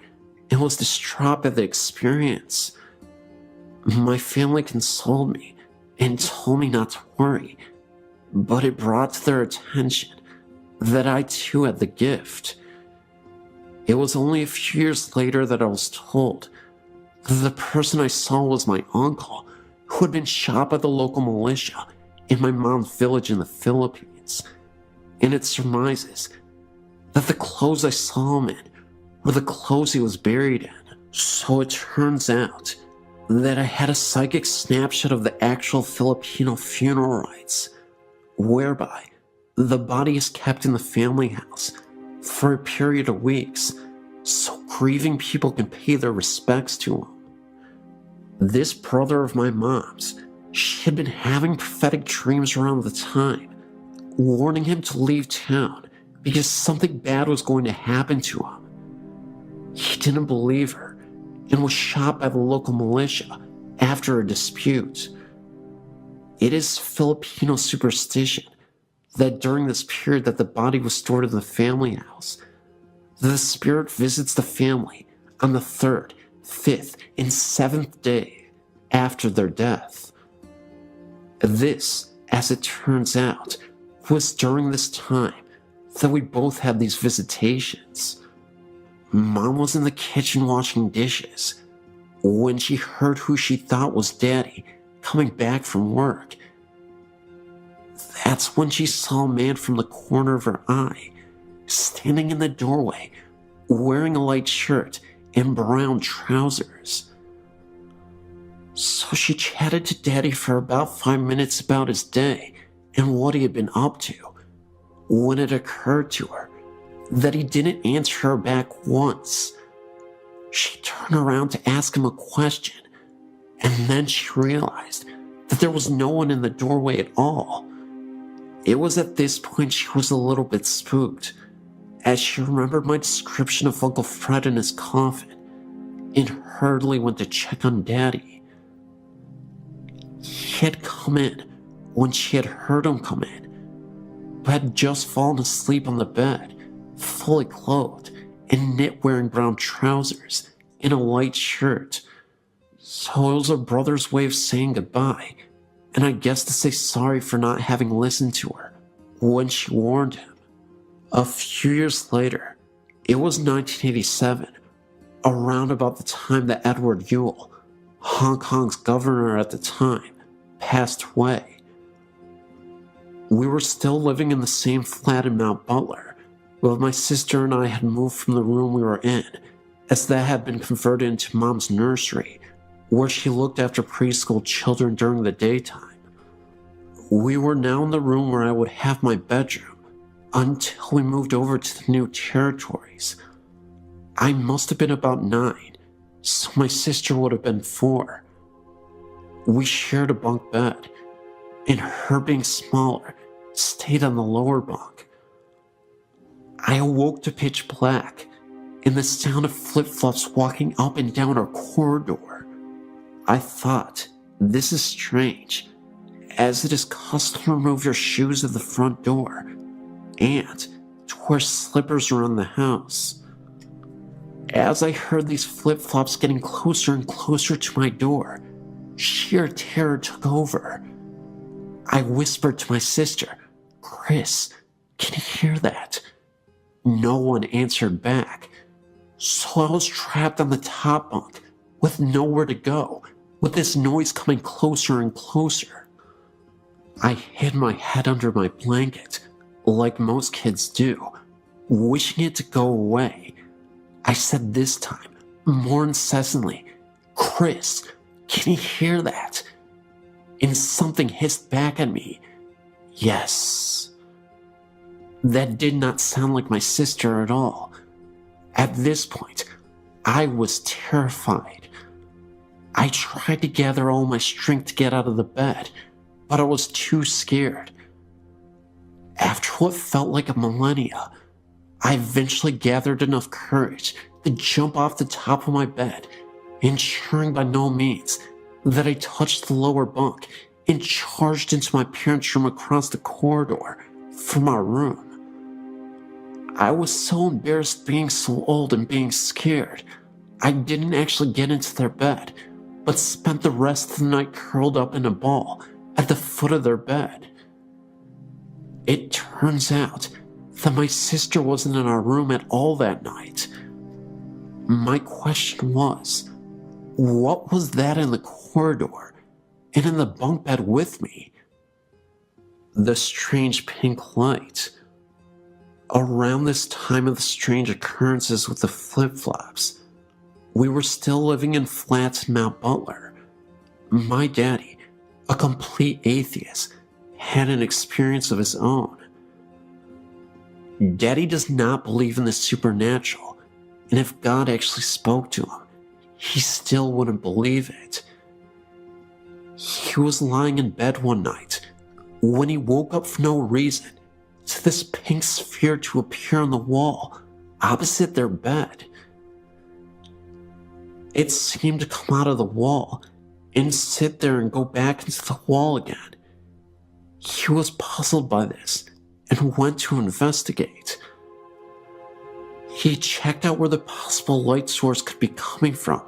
and was distraught by the experience. My family consoled me and told me not to worry, but it brought to their attention that I too had the gift. It was only a few years later that I was told that the person I saw was my uncle, who had been shot by the local militia in my mom's village in the Philippines, and it surmises that the clothes I saw him in were the clothes he was buried in. So it turns out that I had a psychic snapshot of the actual Filipino funeral rites, whereby the body is kept in the family house for a period of weeks so grieving people can pay their respects to him. This brother of my mom's, she had been having prophetic dreams around the time, warning him to leave town because something bad was going to happen to him. He didn't believe her and was shot by the local militia after a dispute. It is Filipino superstition that during this period that the body was stored in the family house, the spirit visits the family on the 3rd, 5th, and 7th day after their death. This, as it turns out, was during this time that we both had these visitations. Mom was in the kitchen washing dishes when she heard who she thought was Daddy coming back from work. That's when she saw a man from the corner of her eye, standing in the doorway, wearing a light shirt and brown trousers. So she chatted to Daddy for about 5 minutes about his day and what he had been up to, when it occurred to her that he didn't answer her back once. She turned around to ask him a question, and then she realized that there was no one in the doorway at all. It was at this point she was a little bit spooked, as she remembered my description of Uncle Fred in his coffin, and hurriedly went to check on Daddy. He had come in when she had heard him come in, but had just fallen asleep on the bed, fully clothed, in knit-wearing brown trousers and a white shirt. So it was her brother's way of saying goodbye, and I guess to say sorry for not having listened to her when she warned him. A few years later, it was 1987, around about the time that Edward Yule, Hong Kong's governor at the time, passed away. We were still living in the same flat in Mount Butler, but my sister and I had moved from the room we were in, as that had been converted into Mom's nursery, where she looked after preschool children during the daytime. We were now in the room where I would have my bedroom, until we moved over to the new territories. I must have been about 9, so my sister would have been 4. We shared a bunk bed, and her being smaller stayed on the lower bunk. I awoke to pitch black and the sound of flip-flops walking up and down our corridor. I thought, this is strange, as it is custom to remove your shoes at the front door and to wear slippers around the house. As I heard these flip-flops getting closer and closer to my door, sheer terror took over. I whispered to my sister, "Chris, can you hear that?" No one answered back, so I was trapped on the top bunk with nowhere to go, with this noise coming closer and closer. I hid my head under my blanket, like most kids do, wishing it to go away. I said this time, more incessantly, "Chris, can you hear that?" And something hissed back at me, "Yes." That did not sound like my sister at all. At this point, I was terrified. I tried to gather all my strength to get out of the bed, but I was too scared. After what felt like a millennia, I eventually gathered enough courage to jump off the top of my bed, ensuring by no means that I touched the lower bunk and charged into my parents' room across the corridor from our room. I was so embarrassed being so old and being scared, I didn't actually get into their bed, but spent the rest of the night curled up in a ball at the foot of their bed. It turns out that my sister wasn't in our room at all that night. My question was, what was that in the corridor and in the bunk bed with me? The strange pink light. Around this time of the strange occurrences with the flip-flops, we were still living in flats in Mount Butler. My daddy, a complete atheist, had an experience of his own. Daddy does not believe in the supernatural, and if God actually spoke to him, he still wouldn't believe it. He was lying in bed one night when he woke up for no reason to this pink sphere to appear on the wall opposite their bed. It seemed to come out of the wall and sit there and go back into the wall again. He was puzzled by this and went to investigate. He checked out where the possible light source could be coming from.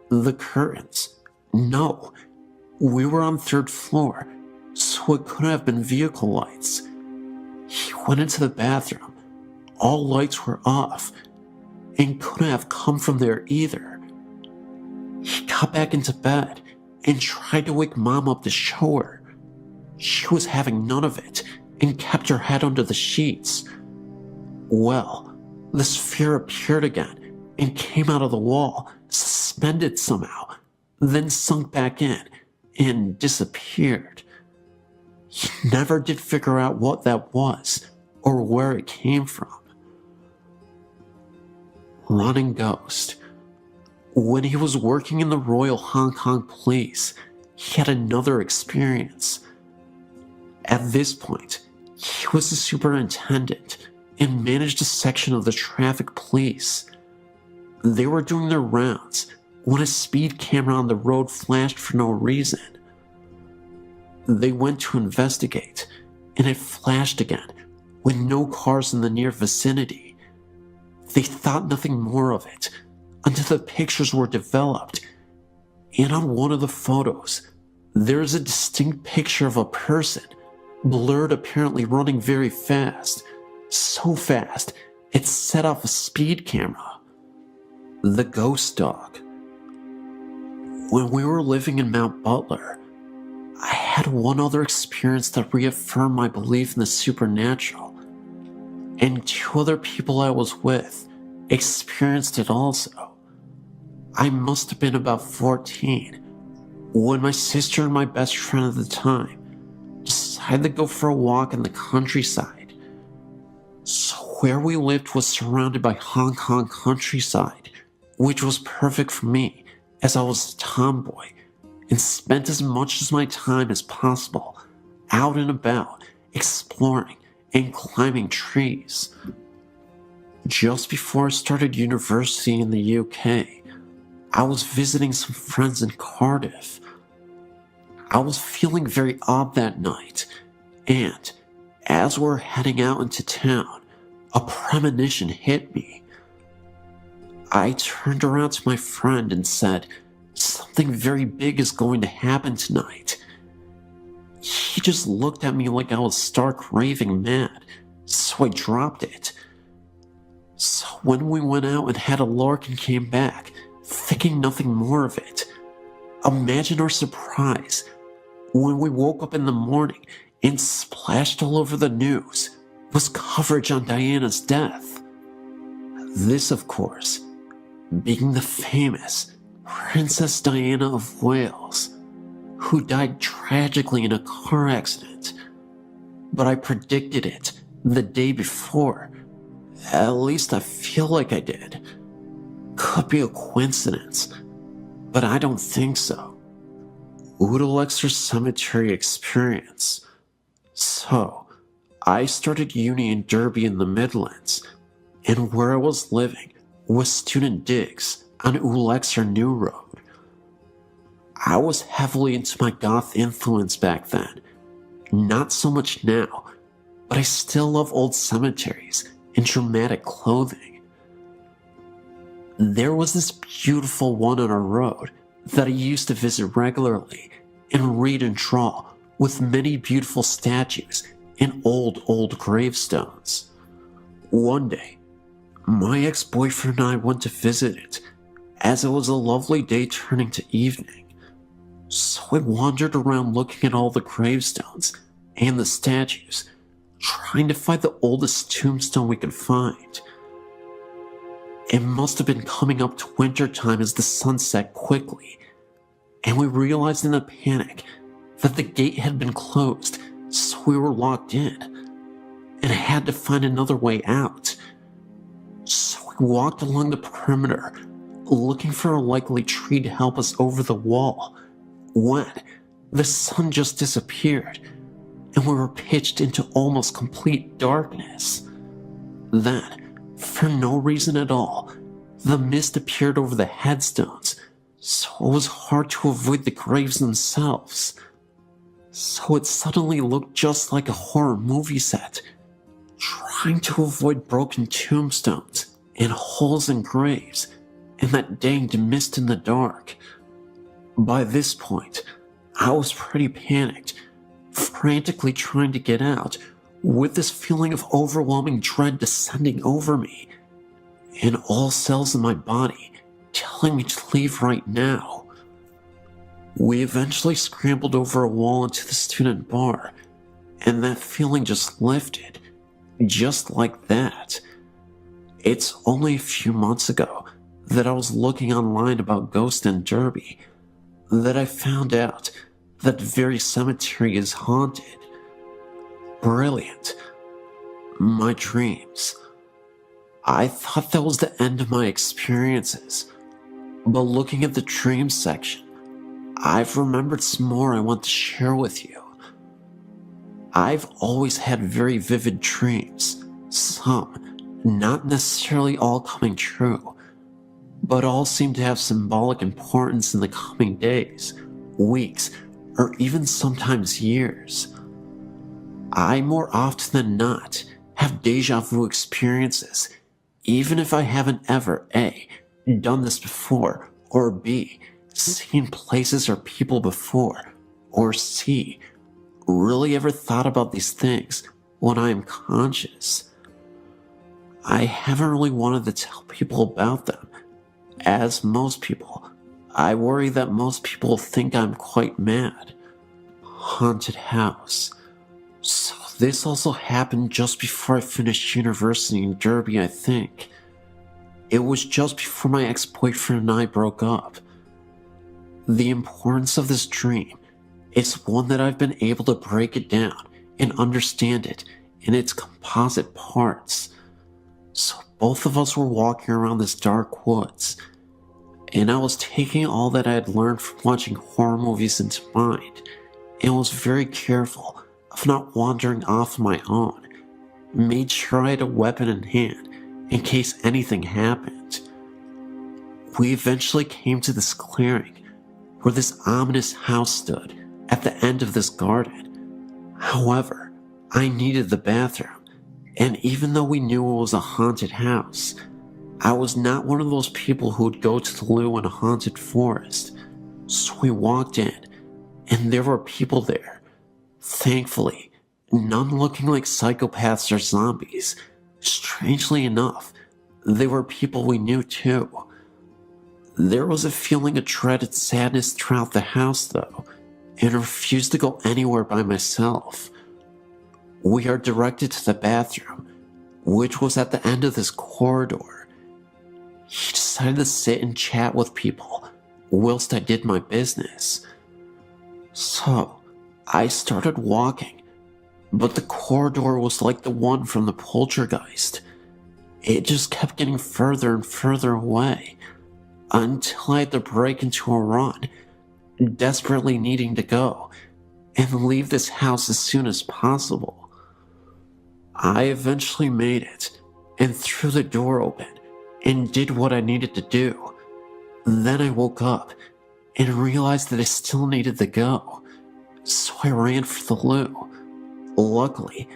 The curtains. No, we were on 3rd floor, so it couldn't have been vehicle lights. He went into the bathroom. All lights were off and couldn't have come from there either. He got back into bed and tried to wake Mom up to show her. She was having none of it and kept her head under the sheets. Well, the sphere appeared again and came out of the wall, suspended somehow, then sunk back in and disappeared. He never did figure out what that was or where it came from. Running ghost. When he was working in the Royal Hong Kong Police, he had another experience. At this point, he was the superintendent and managed a section of the traffic police. They were doing their rounds when a speed camera on the road flashed for no reason. They went to investigate, and it flashed again with no cars in the near vicinity. They thought nothing more of it until the pictures were developed, and on one of the photos, there is a distinct picture of a person, blurred, apparently running very fast. So fast, it set off a speed camera. The ghost dog. When we were living in Mount Butler, I had one other experience that reaffirmed my belief in the supernatural, and 2 other people I was with experienced it also. I must have been about 14 when my sister and my best friend at the time decided to go for a walk in the countryside. So where we lived was surrounded by Hong Kong countryside, which was perfect for me as I was a tomboy and spent as much of my time as possible out and about, exploring and climbing trees. Just before I started university in the UK, I was visiting some friends in Cardiff. I was feeling very odd that night, and as we were heading out into town, a premonition hit me. I turned around to my friend and said, "Something very big is going to happen tonight." He just looked at me like I was stark raving mad, so I dropped it. So when we went out and had a lark and came back, thinking nothing more of it, imagine our surprise when we woke up in the morning and splashed all over the news was coverage on Diana's death. This, of course, being the famous Princess Diana of Wales, who died tragically in a car accident. But I predicted it the day before. At least I feel like I did. Could be a coincidence, but I don't think so. Udalexer Cemetery experience. So, I started uni in Derby in the Midlands, and where I was living was Student Digs on Ulexer New Road. I was heavily into my goth influence back then. Not so much now, but I still love old cemeteries and dramatic clothing. There was this beautiful one on our road that I used to visit regularly and read and draw, with many beautiful statues and old gravestones. One day, my ex-boyfriend and I went to visit it, as it was a lovely day turning to evening. So I wandered around looking at all the gravestones and the statues, trying to find the oldest tombstone we could find. It must have been coming up to winter time as the sun set quickly, and we realized in a panic that the gate had been closed, so we were locked in, and had to find another way out. So we walked along the perimeter, looking for a likely tree to help us over the wall, when the sun just disappeared, and we were pitched into almost complete darkness. Then, for no reason at all, the mist appeared over the headstones, so it was hard to avoid the graves themselves. So it suddenly looked just like a horror movie set, trying to avoid broken tombstones and holes in graves and that danged mist in the dark. By this point, I was pretty panicked, frantically trying to get out, with this feeling of overwhelming dread descending over me, and all cells in my body telling me to leave right now. We eventually scrambled over a wall into the student bar, and that feeling just lifted, just like that. It's only a few months ago that I was looking online about ghosts in Derby that I found out that very cemetery is haunted. Brilliant. My dreams. I thought that was the end of my experiences, but looking at the dreams section, I've remembered some more I want to share with you. I've always had very vivid dreams, some not necessarily all coming true, but all seem to have symbolic importance in the coming days, weeks, or even sometimes years. I more often than not have deja vu experiences, even if I haven't ever A, done this before, or B, seen places or people before, or C, really ever thought about these things when I am conscious. I haven't really wanted to tell people about them, as most people. I worry that most people think I'm quite mad. Haunted house. So this also happened just before I finished university in Derby, I think. It was just before my ex-boyfriend and I broke up. The importance of this dream is one that I've been able to break it down and understand it in its composite parts. So both of us were walking around this dark woods, and I was taking all that I had learned from watching horror movies into mind, and was very careful of not wandering off on my own. Made sure I had a weapon in hand in case anything happened. We eventually came to this clearing where this ominous house stood at the end of this garden. However, I needed the bathroom, and even though we knew it was a haunted house, I was not one of those people who would go to the loo in a haunted forest. So we walked in, and there were people there. Thankfully, none looking like psychopaths or zombies. Strangely enough, they were people we knew too. There was a feeling of dread and sadness throughout the house though, and I refused to go anywhere by myself. We are directed to the bathroom, which was at the end of this corridor. He decided to sit and chat with people whilst I did my business. So, I started walking, but the corridor was like the one from the poltergeist. It just kept getting further and further away, until I had to break into a run, desperately needing to go and leave this house as soon as possible. I eventually made it and threw the door open and did what I needed to do. Then I woke up and realized that I still needed to go, so I ran for the loo. Luckily,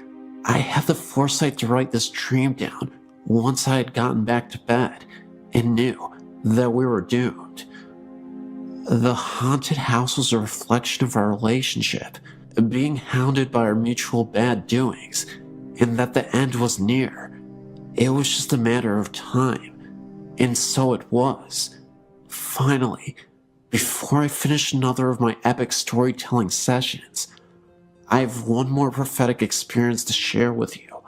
I had the foresight to write this dream down once I had gotten back to bed and knew that we were doomed. The haunted house was a reflection of our relationship, being hounded by our mutual bad doings, and that the end was near. It was just a matter of time, and so it was. Finally, before I finish another of my epic storytelling sessions, I have one more prophetic experience to share with you,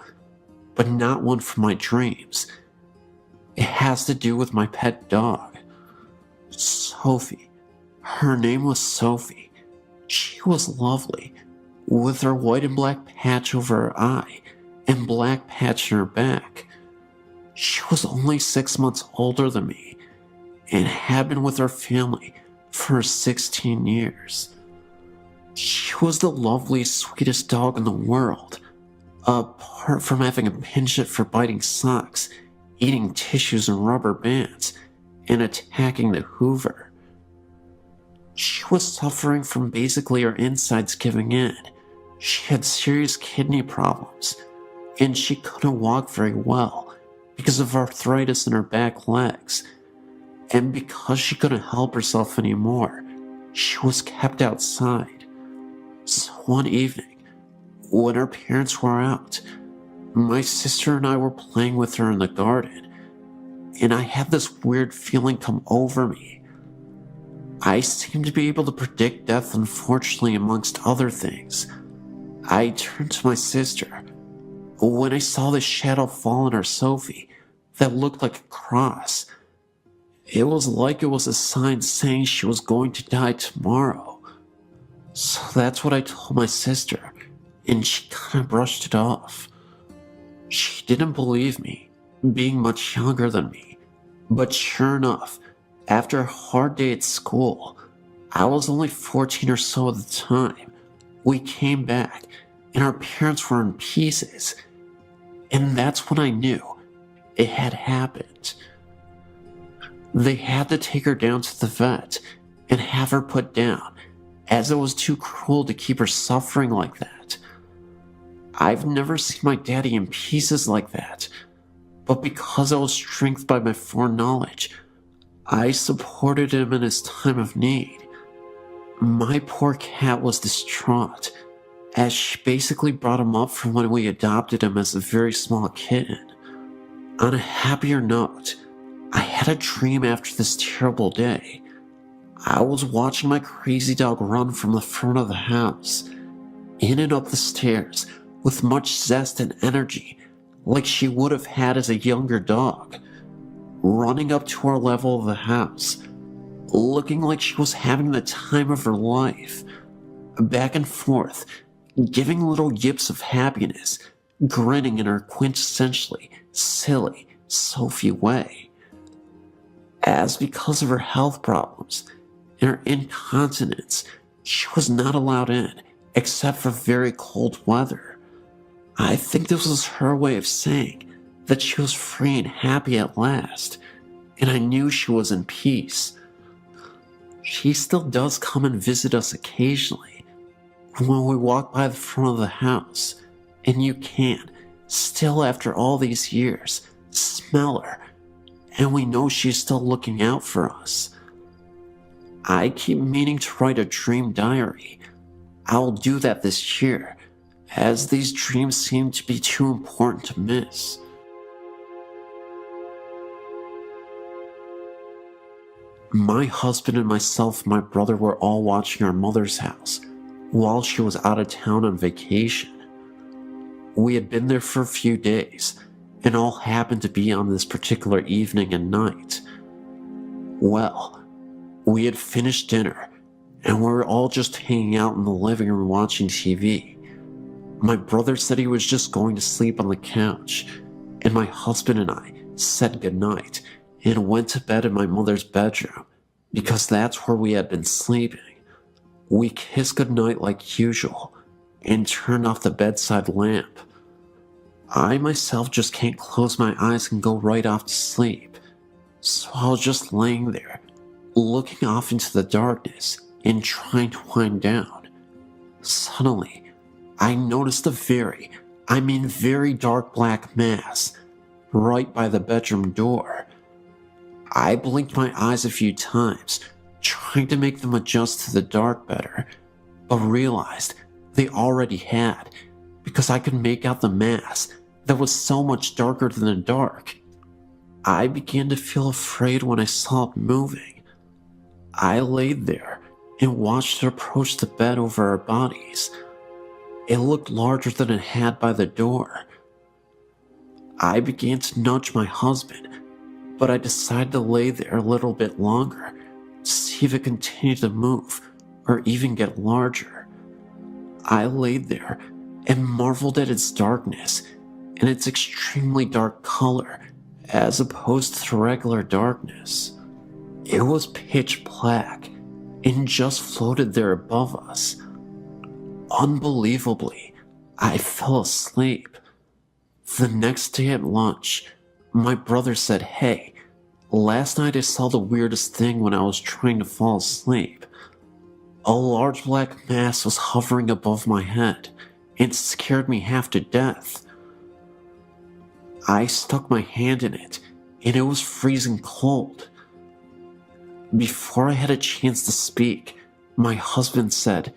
but not one from my dreams. It has to do with my pet dog, Sophie. Her name was Sophie. She was lovely, with her white and black patch over her eye and black patch in her back. She was only 6 months older than me and had been with her family for 16 years. She was the loveliest, sweetest dog in the world, apart from having a penchant for biting socks, eating tissues and rubber bands, and attacking the Hoover. She was suffering from basically her insides giving in. She had serious kidney problems, and she couldn't walk very well because of arthritis in her back legs. And because she couldn't help herself anymore, she was kept outside. So one evening, when her parents were out, my sister and I were playing with her in the garden, and I had this weird feeling come over me. I seemed to be able to predict death, unfortunately, amongst other things. I turned to my sister when I saw this shadow fall on our Sophie that looked like a cross. It was like it was a sign saying she was going to die tomorrow. So that's what I told my sister, and she kind of brushed it off. She didn't believe me, being much younger than me. But sure enough, after a hard day at school, I was only 14 or so at the time, we came back and our parents were in pieces. And that's when I knew it had happened. They had to take her down to the vet and have her put down, as it was too cruel to keep her suffering like that. I've never seen my daddy in pieces like that, but because I was strengthened by my foreknowledge, I supported him in his time of need. My poor cat was distraught, as she basically brought him up from when we adopted him as a very small kitten. On a happier note, I had a dream after this terrible day. I was watching my crazy dog run from the front of the house, in and up the stairs, with much zest and energy, like she would have had as a younger dog, running up to our level of the house, looking like she was having the time of her life, back and forth, giving little yips of happiness, grinning in her quintessentially silly Sophie way. As because of her health problems and her incontinence, she was not allowed in except for very cold weather. I think this was her way of saying that she was free and happy at last, and I knew she was in peace. She still does come and visit us occasionally when we walk by the front of the house, and you can, still after all these years, smell her, and we know she's still looking out for us. I keep meaning to write a dream diary. I'll do that this year, as these dreams seem to be too important to miss. My husband and myself and my brother were all watching our mother's house while she was out of town on vacation. We had been there for a few days, and all happened to be on this particular evening and night. Well, we had finished dinner, and we were all just hanging out in the living room watching TV. My brother said he was just going to sleep on the couch, and my husband and I said goodnight and went to bed in my mother's bedroom, because that's where we had been sleeping. We kissed goodnight like usual, and turned off the bedside lamp. I myself just can't close my eyes and go right off to sleep. So I was just laying there, looking off into the darkness and trying to wind down. Suddenly, I noticed a very dark black mass right by the bedroom door. I blinked my eyes a few times, trying to make them adjust to the dark better, but realized they already had, because I could make out the mass that was so much darker than the dark. I began to feel afraid when I saw it moving. I laid there and watched it approach the bed over our bodies. It looked larger than it had by the door. I began to nudge my husband, but I decided to lay there a little bit longer to see if it continued to move or even get larger. I laid there and marveled at its darkness and its extremely dark color as opposed to the regular darkness. It was pitch black and just floated there above us. Unbelievably, I fell asleep. The next day at lunch, my brother said, "Hey, last night I saw the weirdest thing when I was trying to fall asleep. A large black mass was hovering above my head and scared me half to death." I stuck my hand in it and it was freezing cold. Before I had a chance to speak, my husband said,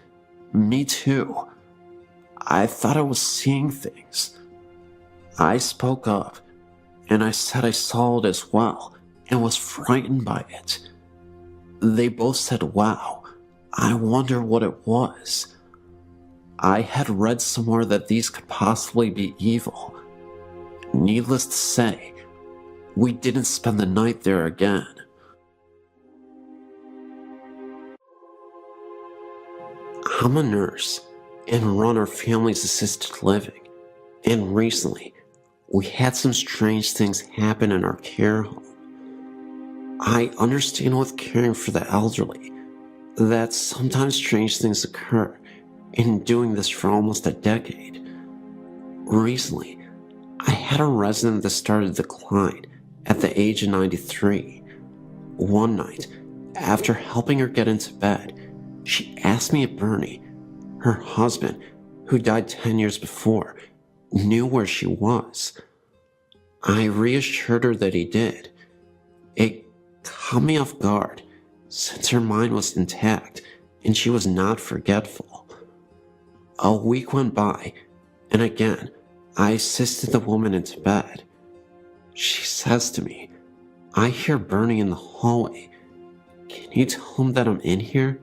"Me too. I thought I was seeing things." I spoke up and I said I saw it as well and was frightened by it. They both said, "Wow, I wonder what it was." I had read somewhere that these could possibly be evil. Needless to say, we didn't spend the night there again. I'm a nurse and run our family's assisted living, and recently we had some strange things happen in our care home. I understand with caring for the elderly that sometimes strange things occur, and doing this for almost a decade. Recently, I had a resident that started to decline at the age of 93. One night, after helping her get into bed, she asked me if Bernie, her husband, who died 10 years before, knew where she was. I reassured her that he did. It caught me off guard, since her mind was intact and she was not forgetful. A week went by, and again, I assisted the woman into bed. She says to me, "I hear Bernie in the hallway. Can you tell him that I'm in here?"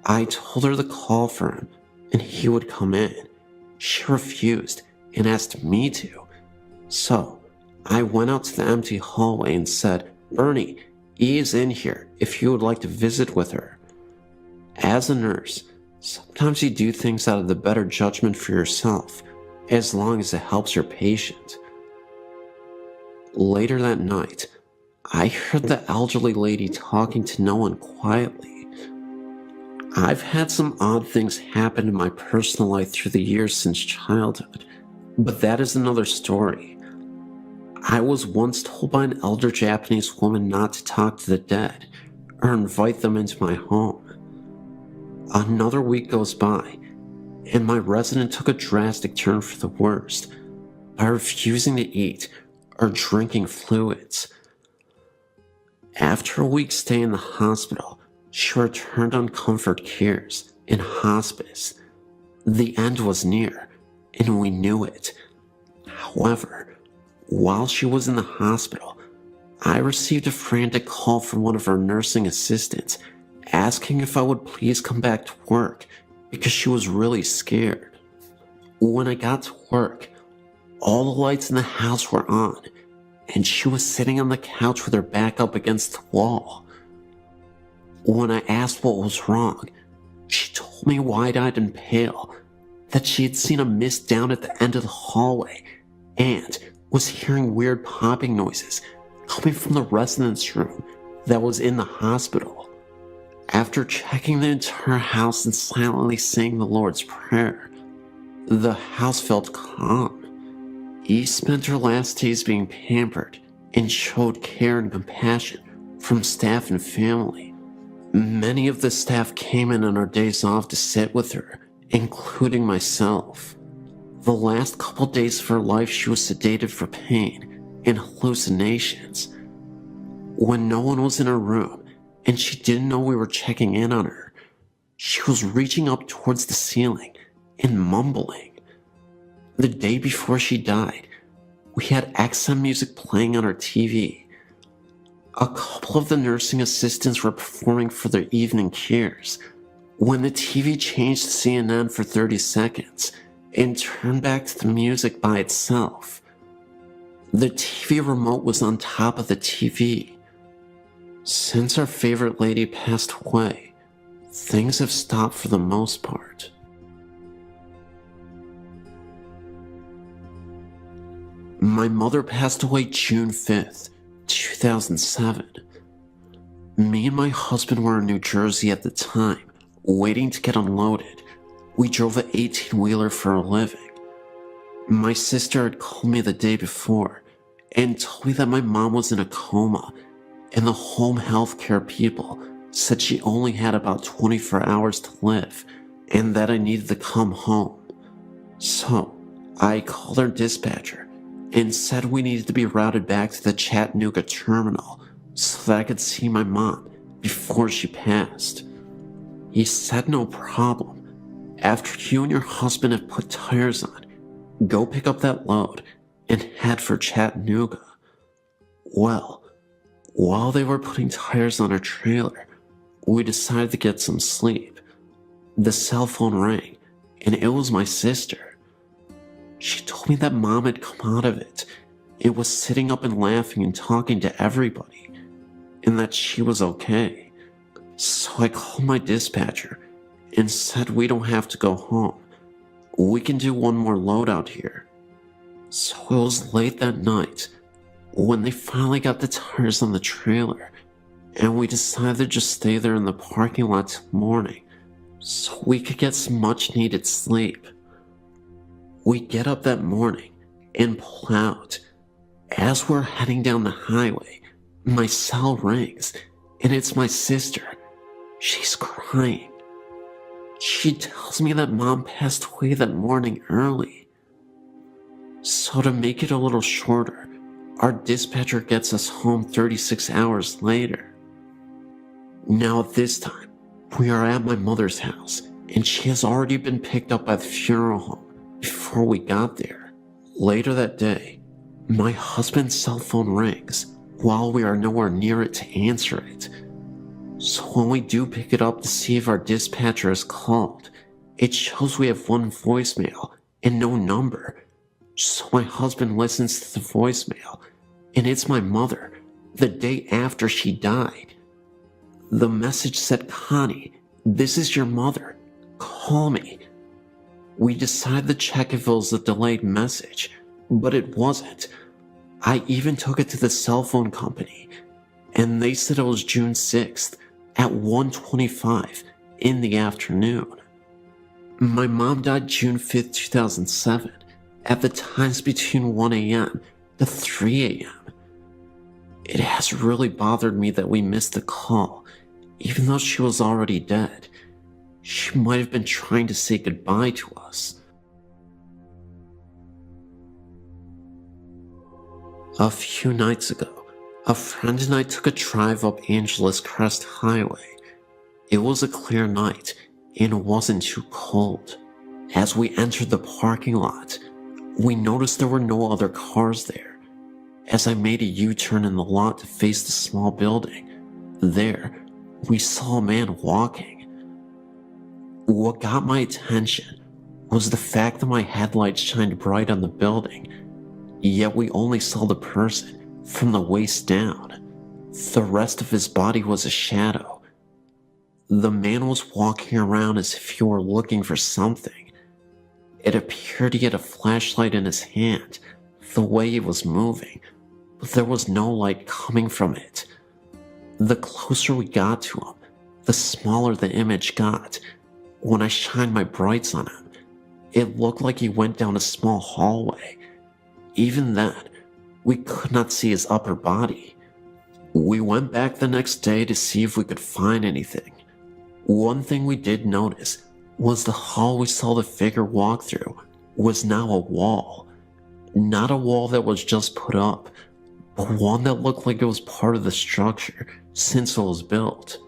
I told her to call for him and he would come in. She refused and asked me to. So I went out to the empty hallway and said, "Bernie, E is in here if you would like to visit with her." As a nurse, sometimes you do things out of the better judgment for yourself, as long as it helps your patient. Later that night, I heard the elderly lady talking to no one quietly. I've had some odd things happen in my personal life through the years since childhood, but that is another story. I was once told by an elder Japanese woman not to talk to the dead or invite them into my home. Another week goes by, and my resident took a drastic turn for the worst by refusing to eat or drinking fluids. After a week's stay in the hospital, she returned on comfort cares in hospice. The end was near, and we knew it. However, while she was in the hospital, I received a frantic call from one of our nursing assistants asking if I would please come back to work because she was really scared. When I got to work, all the lights in the house were on, and she was sitting on the couch with her back up against the wall. When I asked what was wrong, she told me wide-eyed and pale that she had seen a mist down at the end of the hallway and was hearing weird popping noises coming from the residence room that was in the hospital. After checking the entire house and silently saying the Lord's Prayer, the house felt calm. Eve spent her last days being pampered and showed care and compassion from staff and family. Many of the staff came in on our days off to sit with her, including myself. The last couple days of her life, she was sedated for pain and hallucinations. When no one was in her room and she didn't know we were checking in on her, she was reaching up towards the ceiling and mumbling. The day before she died, we had XM music playing on our TV. A couple of the nursing assistants were performing for their evening cares when the TV changed to CNN for 30 seconds and turned back to the music by itself. The TV remote was on top of the TV. Since our favorite lady passed away, things have stopped for the most part. My mother passed away June 5th, 2007. Me and my husband were in New Jersey at the time, waiting to get unloaded. We drove an 18-wheeler for a living. My sister had called me the day before and told me that my mom was in a coma, and the home healthcare people said she only had about 24 hours to live and that I needed to come home. So I called our dispatcher and said we needed to be routed back to the Chattanooga terminal so that I could see my mom before she passed. He said no problem. After you and your husband have put tires on, go pick up that load and head for Chattanooga. Well, while they were putting tires on our trailer, we decided to get some sleep. The cell phone rang, and it was my sister. She told me that Mom had come out of it and was sitting up and laughing and talking to everybody, and that she was okay. So I called my dispatcher and said we don't have to go home. We can do one more load out here. So it was late that night when they finally got the tires on the trailer, and we decided to just stay there in the parking lot till morning so we could get some much needed sleep. We get up that morning and pull out. As we're heading down the highway, my cell rings, and it's my sister. She's crying. She tells me that Mom passed away that morning early. So to make it a little shorter, our dispatcher gets us home 36 hours later. Now at this time, we are at my mother's house, and she has already been picked up by the funeral home before we got there. Later that day, my husband's cell phone rings while we are nowhere near it to answer it. So when we do pick it up to see if our dispatcher is called, it shows we have one voicemail and no number. So my husband listens to the voicemail, and it's my mother, the day after she died. The message said, "Connie, this is your mother. Call me." We decided to check if it was a delayed message, but it wasn't. I even took it to the cell phone company, and they said it was June 6th at 1:25 in the afternoon. My mom died June 5th, 2007, at the times between 1 a.m. to 3 a.m. It has really bothered me that we missed the call, even though she was already dead. She might have been trying to say goodbye to us. A few nights ago, a friend and I took a drive up Angeles Crest Highway. It was a clear night and it wasn't too cold. As we entered the parking lot, we noticed there were no other cars there. As I made a U-turn in the lot to face the small building, there, we saw a man walking. What got my attention was the fact that my headlights shined bright on the building, yet we only saw the person from the waist down. The rest of his body was a shadow. The man was walking around as if he were looking for something. It appeared he had a flashlight in his hand, the way he was moving, but there was no light coming from it. The closer we got to him, the smaller the image got. When I shined my brights on him, it looked like he went down a small hallway. Even then, we could not see his upper body. We went back the next day to see if we could find anything. One thing we did notice was the hall we saw the figure walk through was now a wall. Not a wall that was just put up, but one that looked like it was part of the structure since it was built.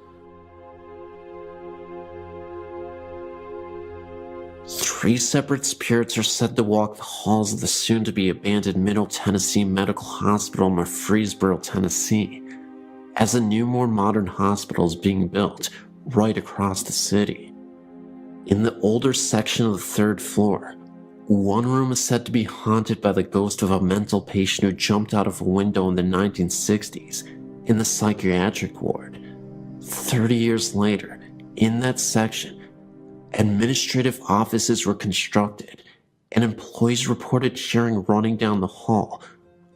Three separate spirits are said to walk the halls of the soon-to-be abandoned Middle Tennessee Medical Hospital in Murfreesboro, Tennessee, as a new, more modern hospital is being built right across the city. In the older section of the third floor, one room is said to be haunted by the ghost of a mental patient who jumped out of a window in the 1960s in the psychiatric ward. 30 years later, in that section, administrative offices were constructed, and employees reported hearing running down the hall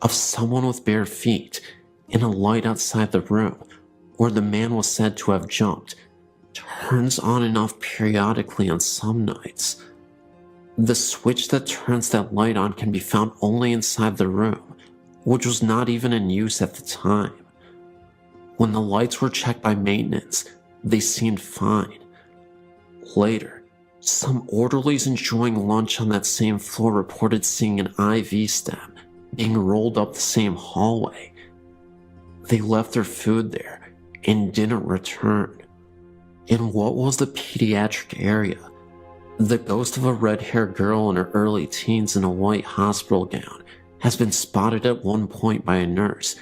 of someone with bare feet, and a light outside the room where the man was said to have jumped turns on and off periodically on some nights. The switch that turns that light on can be found only inside the room, which was not even in use at the time. When the lights were checked by maintenance, they seemed fine. Later, some orderlies enjoying lunch on that same floor reported seeing an IV stem being rolled up the same hallway. They left their food there and didn't return. In what was the pediatric area, the ghost of a red-haired girl in her early teens in a white hospital gown has been spotted at one point by a nurse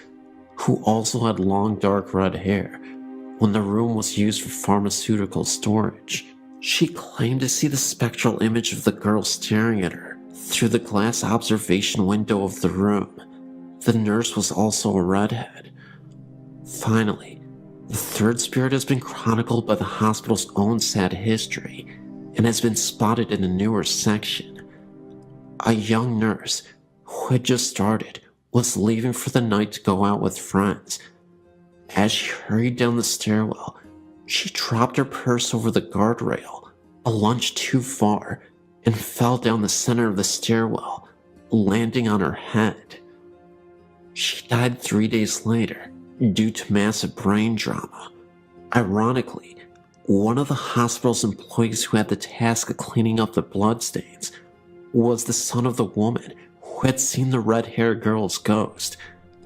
who also had long dark red hair when the room was used for pharmaceutical storage. She claimed to see the spectral image of the girl staring at her through the glass observation window of the room. The nurse was also a redhead. Finally, the third spirit has been chronicled by the hospital's own sad history and has been spotted in a newer section. A young nurse who had just started was leaving for the night to go out with friends. As she hurried down the stairwell, she dropped her purse over the guardrail, a lunge too far, and fell down the center of the stairwell, landing on her head. She died 3 days later due to massive brain trauma. Ironically, one of the hospital's employees who had the task of cleaning up the bloodstains was the son of the woman who had seen the red-haired girl's ghost,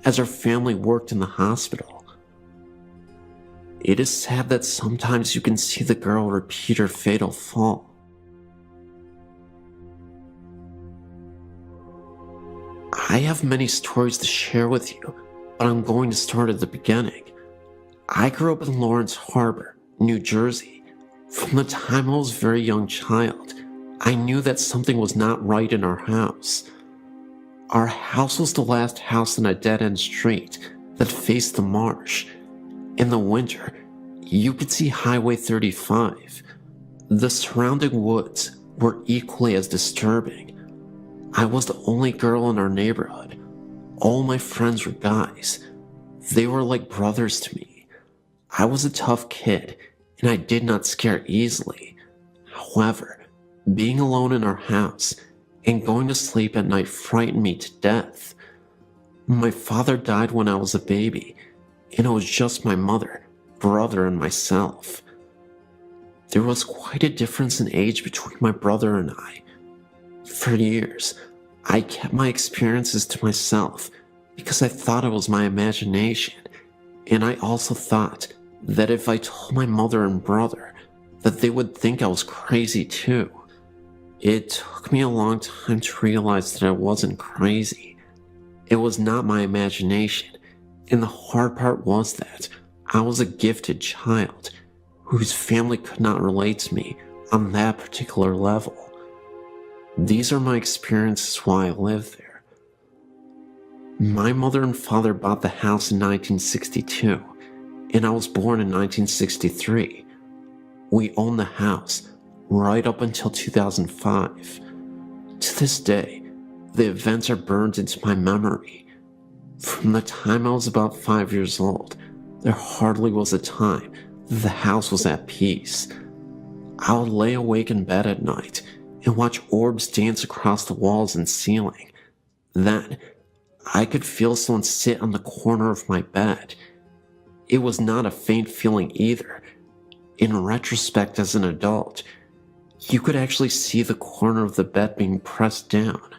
as her family worked in the hospital. It is sad that sometimes you can see the girl repeat her fatal fall. I have many stories to share with you, but I'm going to start at the beginning. I grew up in Lawrence Harbor, New Jersey. From the time I was a very young child, I knew that something was not right in our house. Our house was the last house in a dead-end street that faced the marsh. In the winter, you could see Highway 35. The surrounding woods were equally as disturbing. I was the only girl in our neighborhood. All my friends were guys. They were like brothers to me. I was a tough kid, and I did not scare easily. However, being alone in our house and going to sleep at night frightened me to death. My father died when I was a baby, and it was just my mother, brother, and myself. There was quite a difference in age between my brother and I. For years, I kept my experiences to myself because I thought it was my imagination, and I also thought that if I told my mother and brother, that they would think I was crazy too. It took me a long time to realize that I wasn't crazy. It was not my imagination, and the hard part was that I was a gifted child whose family could not relate to me on that particular level. These are my experiences while I lived there. My mother and father bought the house in 1962, and I was born in 1963. We owned the house right up until 2005. To this day, the events are burned into my memory. From the time I was about 5 years old, there hardly was a time that the house was at peace. I would lay awake in bed at night and watch orbs dance across the walls and ceiling. Then, I could feel someone sit on the corner of my bed. It was not a faint feeling either. In retrospect, as an adult, you could actually see the corner of the bed being pressed down.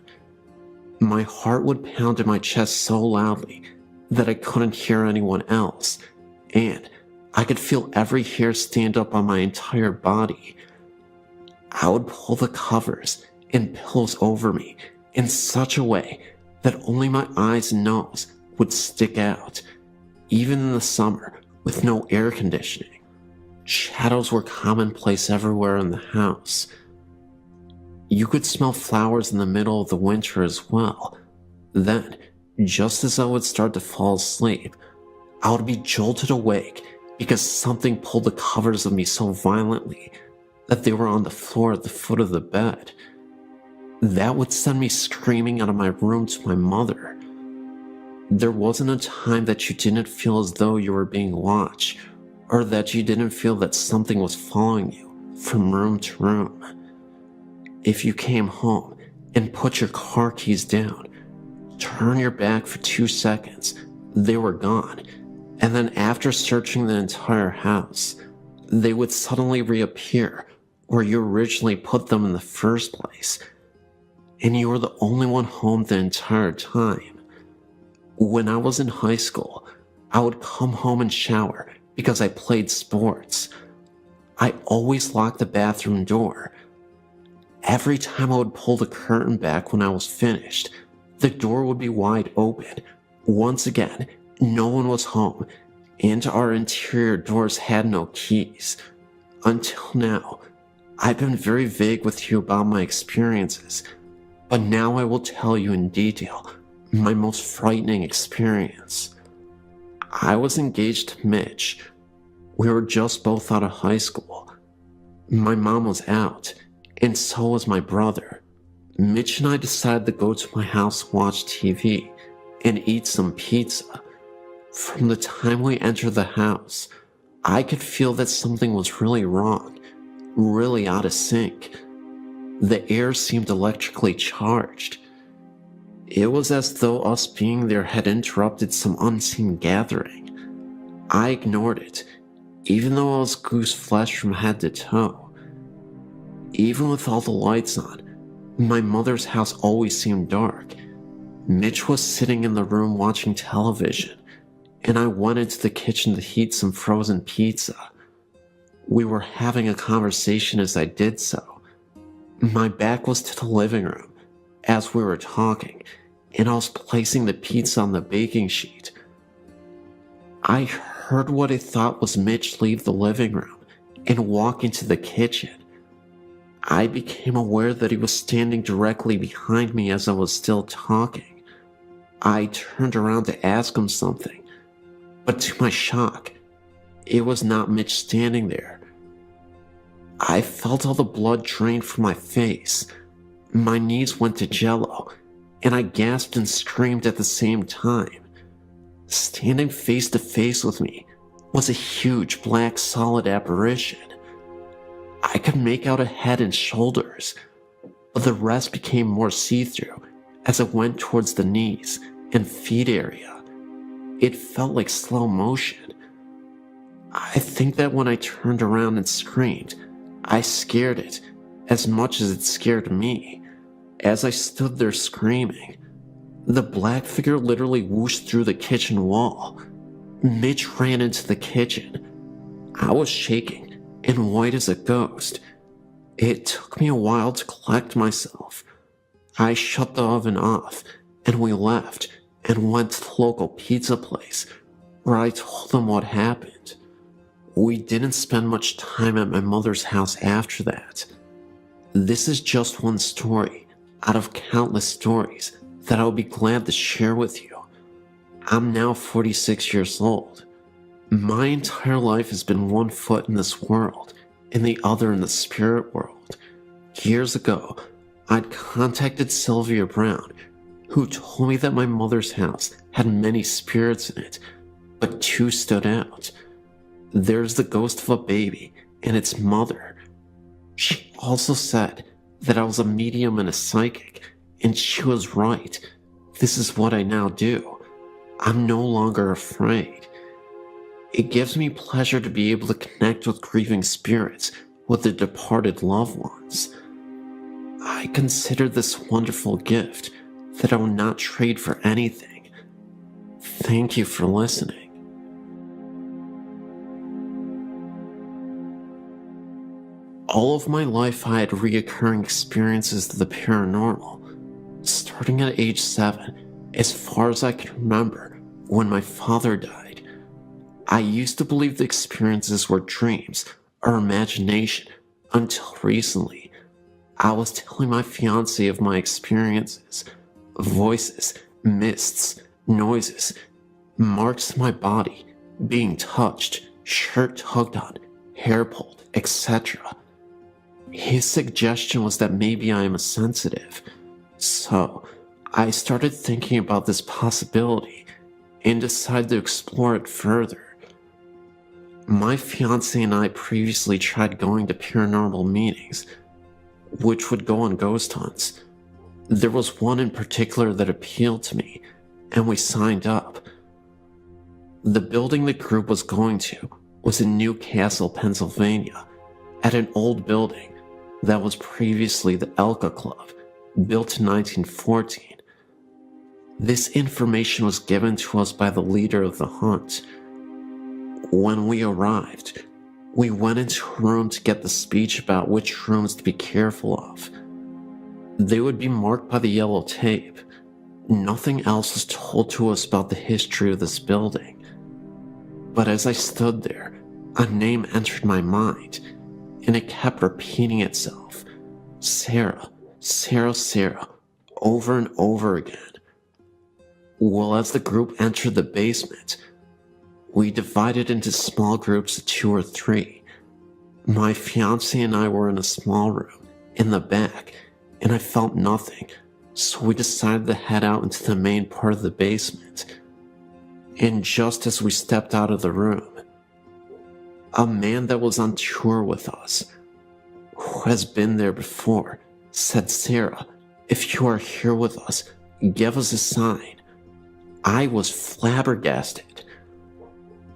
My heart would pound in my chest so loudly that I couldn't hear anyone else, and I could feel every hair stand up on my entire body. I would pull the covers and pillows over me in such a way that only my eyes and nose would stick out, even in the summer with no air conditioning. Shadows were commonplace everywhere in the house. You could smell flowers in the middle of the winter as well. Then, just as I would start to fall asleep, I would be jolted awake because something pulled the covers of me so violently that they were on the floor at the foot of the bed. That would send me screaming out of my room to my mother. There wasn't a time that you didn't feel as though you were being watched, or that you didn't feel that something was following you from room to room. If you came home and put your car keys down, turn your back for 2 seconds, they were gone, and then after searching the entire house, they would suddenly reappear where you originally put them in the first place, and you were the only one home the entire time. When I was in high school, I would come home and shower because I played sports. I always locked the bathroom door. Every time I would pull the curtain back when I was finished, the door would be wide open. Once again, no one was home, and our interior doors had no keys. Until now, I've been very vague with you about my experiences, but now I will tell you in detail my most frightening experience. I was engaged to Mitch. We were just both out of high school. My mom was out, and so was my brother. Mitch and I decided to go to my house, watch TV, and eat some pizza. From the time we entered the house, I could feel that something was really wrong, really out of sync. The air seemed electrically charged. It was as though us being there had interrupted some unseen gathering. I ignored it, even though I was goose flesh from head to toe. Even with all the lights on, my mother's house always seemed dark. Mitch was sitting in the room watching television, and I went into the kitchen to heat some frozen pizza. We were having a conversation as I did so. My back was to the living room as we were talking, and I was placing the pizza on the baking sheet. I heard what I thought was Mitch leave the living room and walk into the kitchen. I became aware that he was standing directly behind me as I was still talking. I turned around to ask him something, but to my shock, it was not Mitch standing there. I felt all the blood drain from my face. My knees went to jello, and I gasped and screamed at the same time. Standing face to face with me was a huge black solid apparition. I could make out a head and shoulders, but the rest became more see-through as it went towards the knees and feet area. It felt like slow motion. I think that when I turned around and screamed, I scared it as much as it scared me. As I stood there screaming, the black figure literally whooshed through the kitchen wall. Mitch ran into the kitchen. I was shaking and white as a ghost. It took me a while to collect myself. I shut the oven off, and we left and went to the local pizza place, where I told them what happened. We didn't spend much time at my mother's house after that. This is just one story out of countless stories that I would be glad to share with you. I'm now 46 years old. My entire life has been one foot in this world and the other in the spirit world. Years ago, I'd contacted Sylvia Brown, who told me that my mother's house had many spirits in it, but two stood out. There's the ghost of a baby and its mother. She also said that I was a medium and a psychic, and she was right. This is what I now do. I'm no longer afraid. It gives me pleasure to be able to connect with grieving spirits, with their departed loved ones. I consider this wonderful gift that I will not trade for anything. Thank you for listening. All of my life I had reoccurring experiences of the paranormal. Starting at age 7, as far as I can remember, when my father died, I used to believe the experiences were dreams or imagination until recently. I was telling my fiancé of my experiences, voices, mists, noises, marks to my body, being touched, shirt tugged on, hair pulled, etc. His suggestion was that maybe I am a sensitive. So, I started thinking about this possibility and decided to explore it further. My fiancé and I previously tried going to paranormal meetings, which would go on ghost hunts. There was one in particular that appealed to me, and we signed up. The building the group was going to was in Newcastle, Pennsylvania, at an old building that was previously the Elka Club, built in 1914. This information was given to us by the leader of the hunt. When we arrived, we went into a room to get the speech about which rooms to be careful of. They would be marked by the yellow tape. Nothing else was told to us about the history of this building. But as I stood there, a name entered my mind, and it kept repeating itself. Sarah, Sarah, Sarah, over and over again. Well, as the group entered the basement, we divided into small groups of 2 or 3. My fiancé and I were in a small room, in the back, and I felt nothing, so we decided to head out into the main part of the basement. And just as we stepped out of the room, a man that was on tour with us, who has been there before, said, "Sarah, if you are here with us, give us a sign." I was flabbergasted.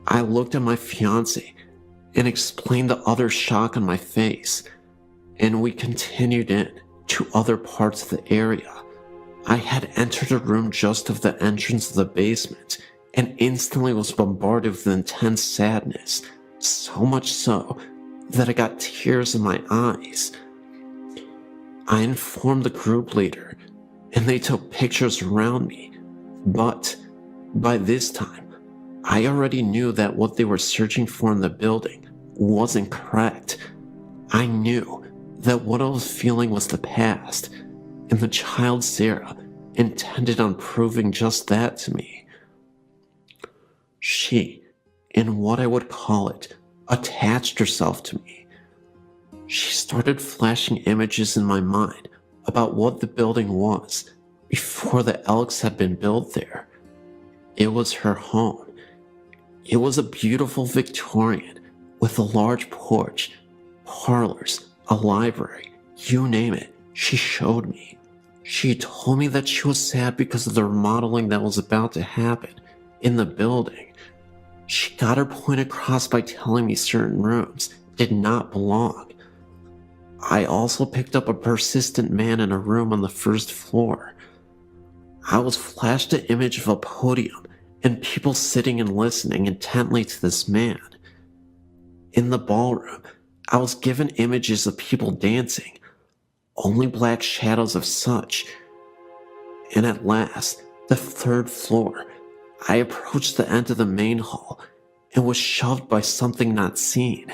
I looked at my fiancé and explained the utter shock on my face, and we continued in to other parts of the area. I had entered a room just off the entrance of the basement and instantly was bombarded with intense sadness, so much so that I got tears in my eyes. I informed the group leader, and they took pictures around me, but by this time, I already knew that what they were searching for in the building wasn't correct. I knew that what I was feeling was the past, and the child Sarah intended on proving just that to me. She, in what I would call it, attached herself to me. She started flashing images in my mind about what the building was before the Elks had been built there. It was her home. It was a beautiful Victorian with a large porch, parlors, a library, you name it, she showed me. She told me that she was sad because of the remodeling that was about to happen in the building. She got her point across by telling me certain rooms did not belong. I also picked up a persistent man in a room on the first floor. I was flashed an image of a podium and people sitting and listening intently to this man. In the ballroom, I was given images of people dancing, only black shadows of such. And at last, the third floor, I approached the end of the main hall and was shoved by something not seen.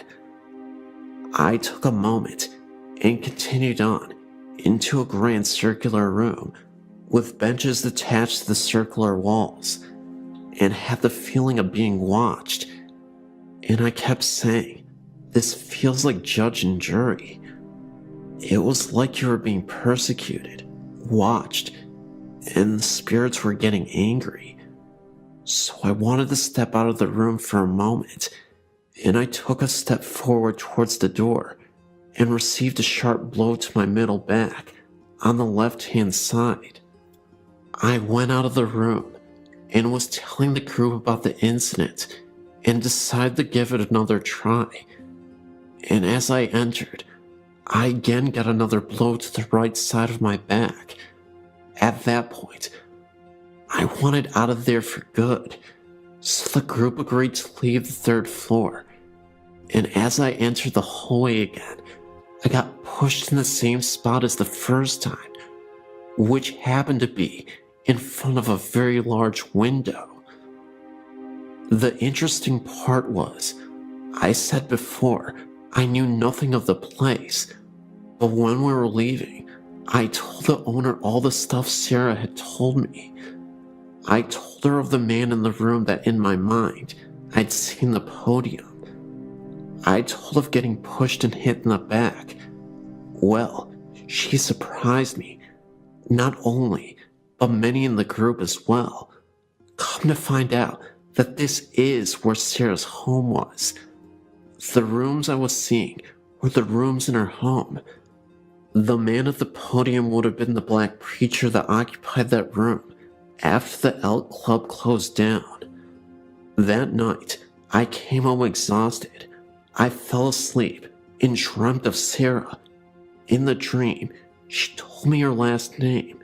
I took a moment and continued on into a grand circular room with benches attached to the circular walls, and had the feeling of being watched. And I kept saying, "This feels like judge and jury." It was like you were being persecuted, watched, and the spirits were getting angry. So I wanted to step out of the room for a moment, and I took a step forward towards the door and received a sharp blow to my middle back on the left-hand side. I went out of the room and was telling the group about the incident and decided to give it another try. And as I entered, I again got another blow to the right side of my back. At that point, I wanted out of there for good, so the group agreed to leave the third floor. And as I entered the hallway again, I got pushed in the same spot as the first time, which happened to be in front of a very large window. The interesting part was, I said before, I knew nothing of the place, but when we were leaving, I told the owner all the stuff Sarah had told me. I told her of the man in the room that in my mind, I'd seen the podium. I told of getting pushed and hit in the back. Well, she surprised me. Not only, but many in the group as well. Come to find out that this is where Sarah's home was. The rooms I was seeing were the rooms in her home. The man at the podium would have been the black preacher that occupied that room after the Elk Club closed down. That night, I came home exhausted. I fell asleep and dreamt of Sarah. In the dream, she told me her last name,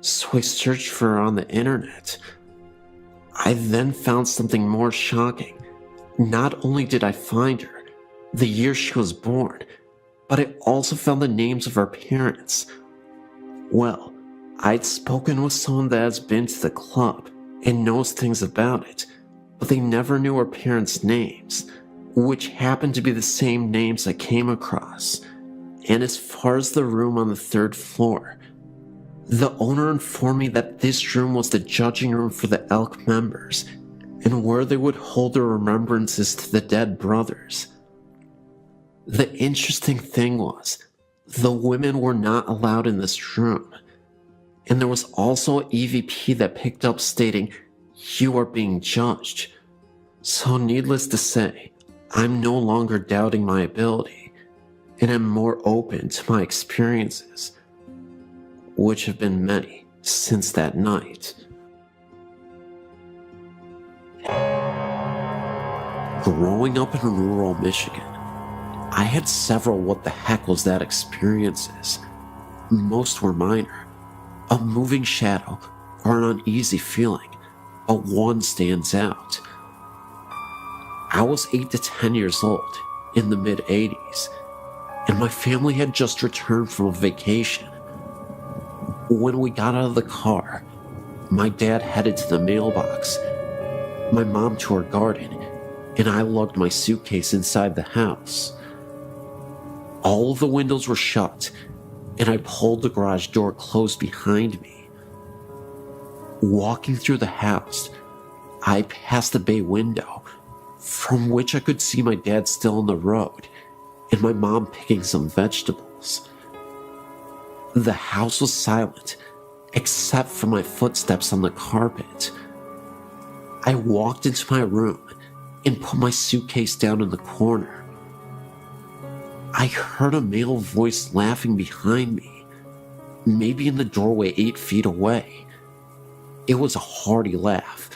so I searched for her on the internet. I then found something more shocking. Not only did I find her, the year she was born, but I also found the names of her parents. Well, I'd spoken with someone that has been to the club and knows things about it, but they never knew her parents' names, which happened to be the same names I came across. And as far as the room on the third floor, the owner informed me that this room was the judging room for the Elk members and where they would hold their remembrances to the dead brothers. The interesting thing was, the women were not allowed in this room, and there was also an EVP that picked up stating, "You are being judged." So needless to say, I'm no longer doubting my ability, and am more open to my experiences, which have been many since that night. Growing up in rural Michigan, I had several what the heck was that experiences. Most were minor, a moving shadow or an uneasy feeling, but one stands out. I was 8 to 10 years old in the mid-80s, and my family had just returned from a vacation. When we got out of the car, my dad headed to the mailbox, my mom to her garden, and I lugged my suitcase inside the house. All of the windows were shut, and I pulled the garage door closed behind me. Walking through the house, I passed the bay window, from which I could see my dad still on the road, and my mom picking some vegetables. The house was silent, except for my footsteps on the carpet. I walked into my room and put my suitcase down in the corner. I heard a male voice laughing behind me, maybe in the doorway 8 feet away. It was a hearty laugh,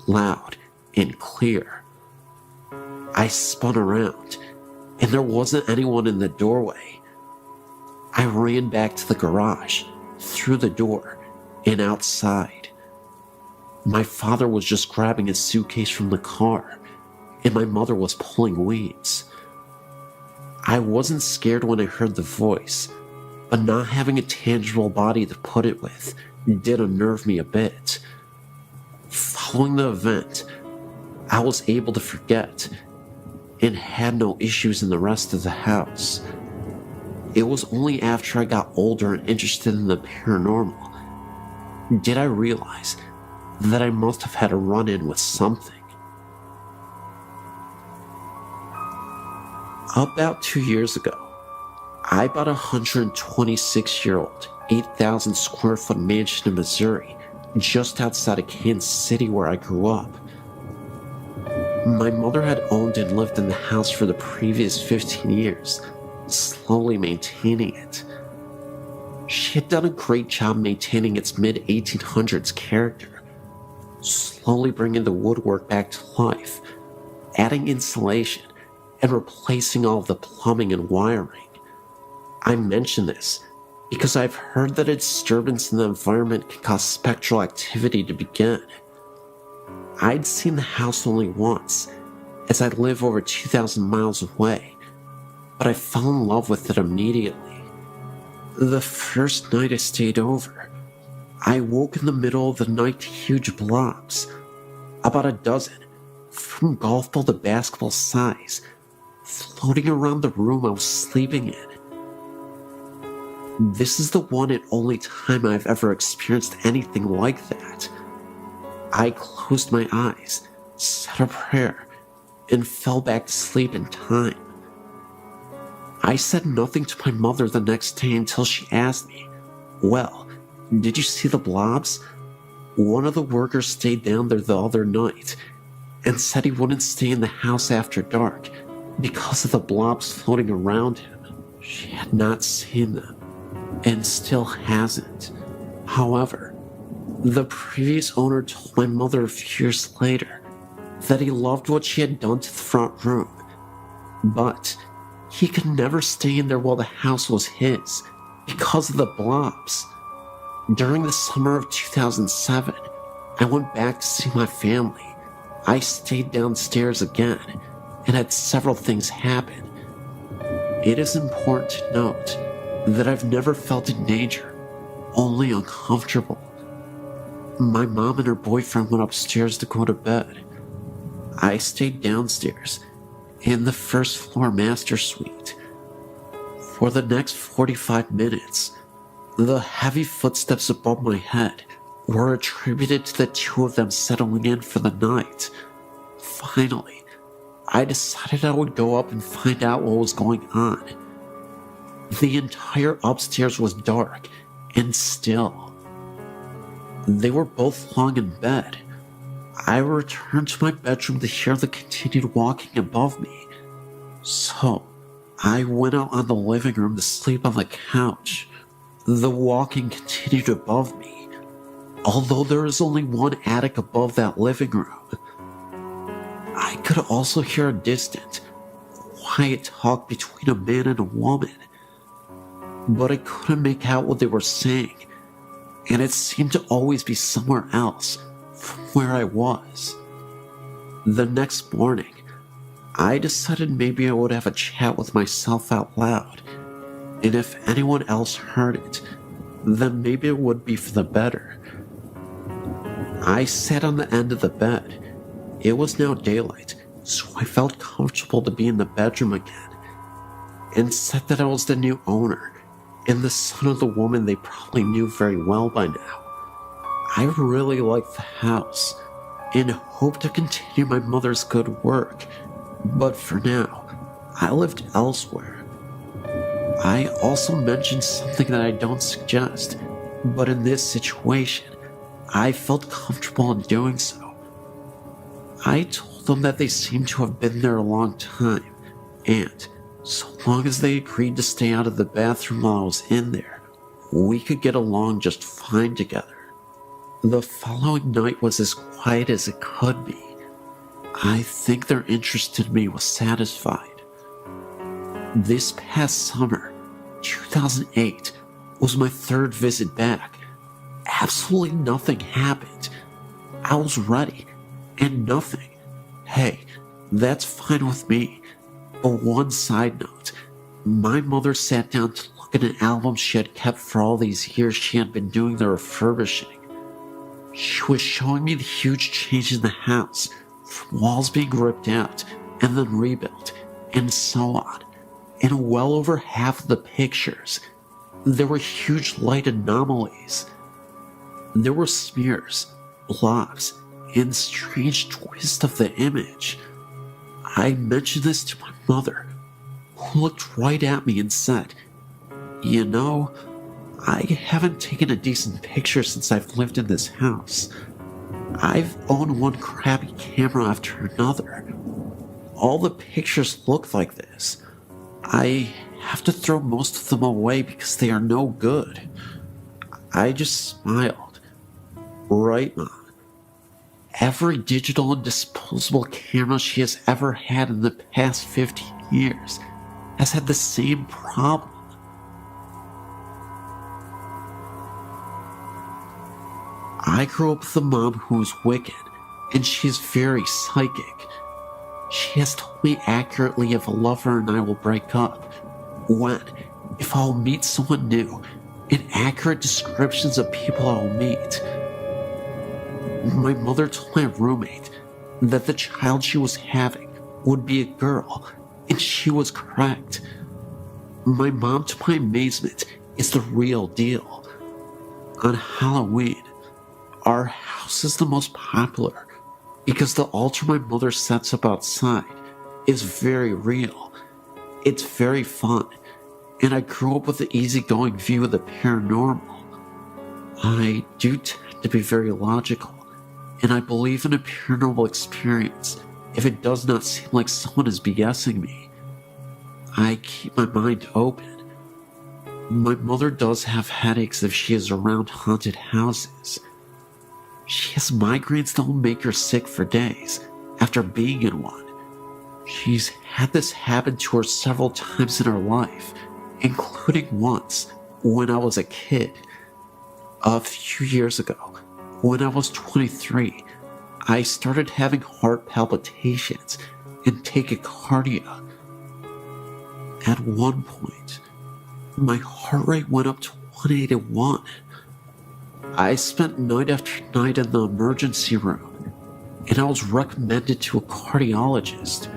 loud and clear. I spun around, and there wasn't anyone in the doorway. I ran back to the garage, through the door, and outside. My father was just grabbing his suitcase from the car, and my mother was pulling weeds. I wasn't scared when I heard the voice, but not having a tangible body to put it with did unnerve me a bit. Following the event, I was able to forget and had no issues in the rest of the house. It was only after I got older and interested in the paranormal did I realize that I must have had a run-in with something. About 2 years ago, I bought a 126-year-old, 8,000 square foot mansion in Missouri, just outside of Kansas City where I grew up. My mother had owned and lived in the house for the previous 15 years, slowly maintaining it. She had done a great job maintaining its mid-1800s character, slowly bringing the woodwork back to life, adding insulation, and replacing all of the plumbing and wiring. I mention this because I've heard that a disturbance in the environment can cause spectral activity to begin. I'd seen the house only once, as I live over 2,000 miles away, but I fell in love with it immediately. The first night I stayed over, I woke in the middle of the night to huge blobs, about a dozen, from golf ball to basketball size, floating around the room I was sleeping in. This is the one and only time I've ever experienced anything like that. I closed my eyes, said a prayer, and fell back to sleep in time. I said nothing to my mother the next day until she asked me, "Well, did you see the blobs?" One of the workers stayed down there the other night and said he wouldn't stay in the house after dark because of the blobs floating around him. She had not seen them, and still hasn't. However, the previous owner told my mother a few years later that he loved what she had done to the front room, but he could never stay in there while the house was his because of the blobs. During the summer of 2007, I went back to see my family. I stayed downstairs again and had several things happen. It is important to note that I've never felt in danger, only uncomfortable. My mom and her boyfriend went upstairs to go to bed. I stayed downstairs in the first floor master suite. For the next 45 minutes, the heavy footsteps above my head were attributed to the two of them settling in for the night. Finally, I decided I would go up and find out what was going on. The entire upstairs was dark and still. They were both lying in bed. I returned to my bedroom to hear the continued walking above me. So, I went out on the living room to sleep on the couch. The walking continued above me, although there is only one attic above that living room. I could also hear a distant, quiet talk between a man and a woman, but I couldn't make out what they were saying, and it seemed to always be somewhere else from where I was. The next morning, I decided maybe I would have a chat with myself out loud, and if anyone else heard it, then maybe it would be for the better. I sat on the end of the bed. It was now daylight, so I felt comfortable to be in the bedroom again, and said that I was the new owner and the son of the woman they probably knew very well by now. I really liked the house and hoped to continue my mother's good work, but for now, I lived elsewhere. I also mentioned something that I don't suggest, but in this situation, I felt comfortable in doing so. I told them that they seemed to have been there a long time, and so long as they agreed to stay out of the bathroom while I was in there, we could get along just fine together. The following night was as quiet as it could be. I think their interest in me was satisfied. This past summer, 2008, was my third visit back. Absolutely nothing happened. I was ready, and nothing. Hey, that's fine with me. But one side note, my mother sat down to look at an album she had kept for all these years she had been doing the refurbishing. She was showing me the huge change in the house, from walls being ripped out and then rebuilt, and so on. In well over half of the pictures, there were huge light anomalies. There were smears, blobs, and strange twists of the image. I mentioned this to my mother, who looked right at me and said, "You know, I haven't taken a decent picture since I've lived in this house. I've owned one crappy camera after another. All the pictures look like this. I have to throw most of them away because they are no good. I just smiled. Right, Mom. Every digital and disposable camera she has ever had in the past 15 years has had the same problem. I grew up with a mom who is wicked, and she is very psychic. She has told me accurately if a lover and I will break up, when, if I'll meet someone new, and accurate descriptions of people I'll meet. My mother told my roommate that the child she was having would be a girl, and she was correct. My mom, to my amazement, is the real deal. On Halloween, our house is the most popular because the altar my mother sets up outside is very real. It's very fun, and I grew up with an easygoing view of the paranormal. I do tend to be very logical, and I believe in a paranormal experience if it does not seem like someone is BSing me. I keep my mind open. My mother does have headaches if she is around haunted houses. She has migraines that will make her sick for days after being in one. She's had this happen to her several times in her life, including once when I was a kid. A few years ago, when I was 23, I started having heart palpitations and tachycardia. At one point, my heart rate went up to 181. I spent night after night in the emergency room, and I was recommended to a cardiologist.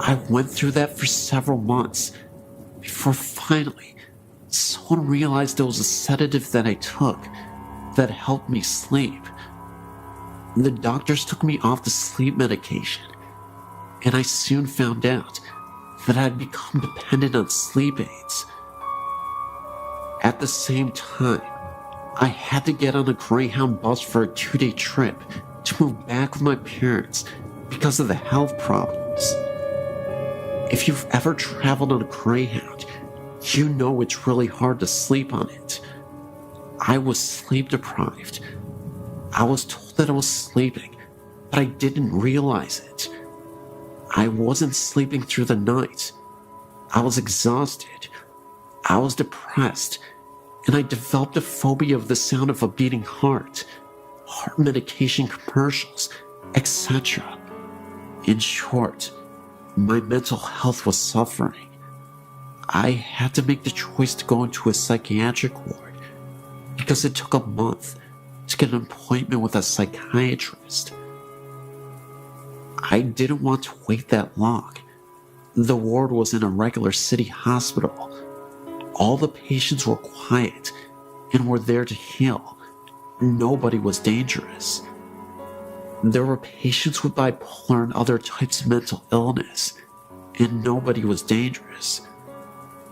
I went through that for several months before finally someone realized it was a sedative that I took that helped me sleep. The doctors took me off the sleep medication, and I soon found out that I'd become dependent on sleep aids. At the same time, I had to get on a Greyhound bus for a 2-day trip to move back with my parents because of the health problems. If you've ever traveled on a Greyhound, you know it's really hard to sleep on it. I was sleep deprived. I was told that I was sleeping, but I didn't realize it. I wasn't sleeping through the night. I was exhausted. I was depressed, and I developed a phobia of the sound of a beating heart, heart medication commercials, etc. In short, my mental health was suffering. I had to make the choice to go into a psychiatric ward because it took a month to get an appointment with a psychiatrist. I didn't want to wait that long. The ward was in a regular city hospital. All the patients were quiet and were there to heal. Nobody was dangerous. There were patients with bipolar and other types of mental illness, and nobody was dangerous.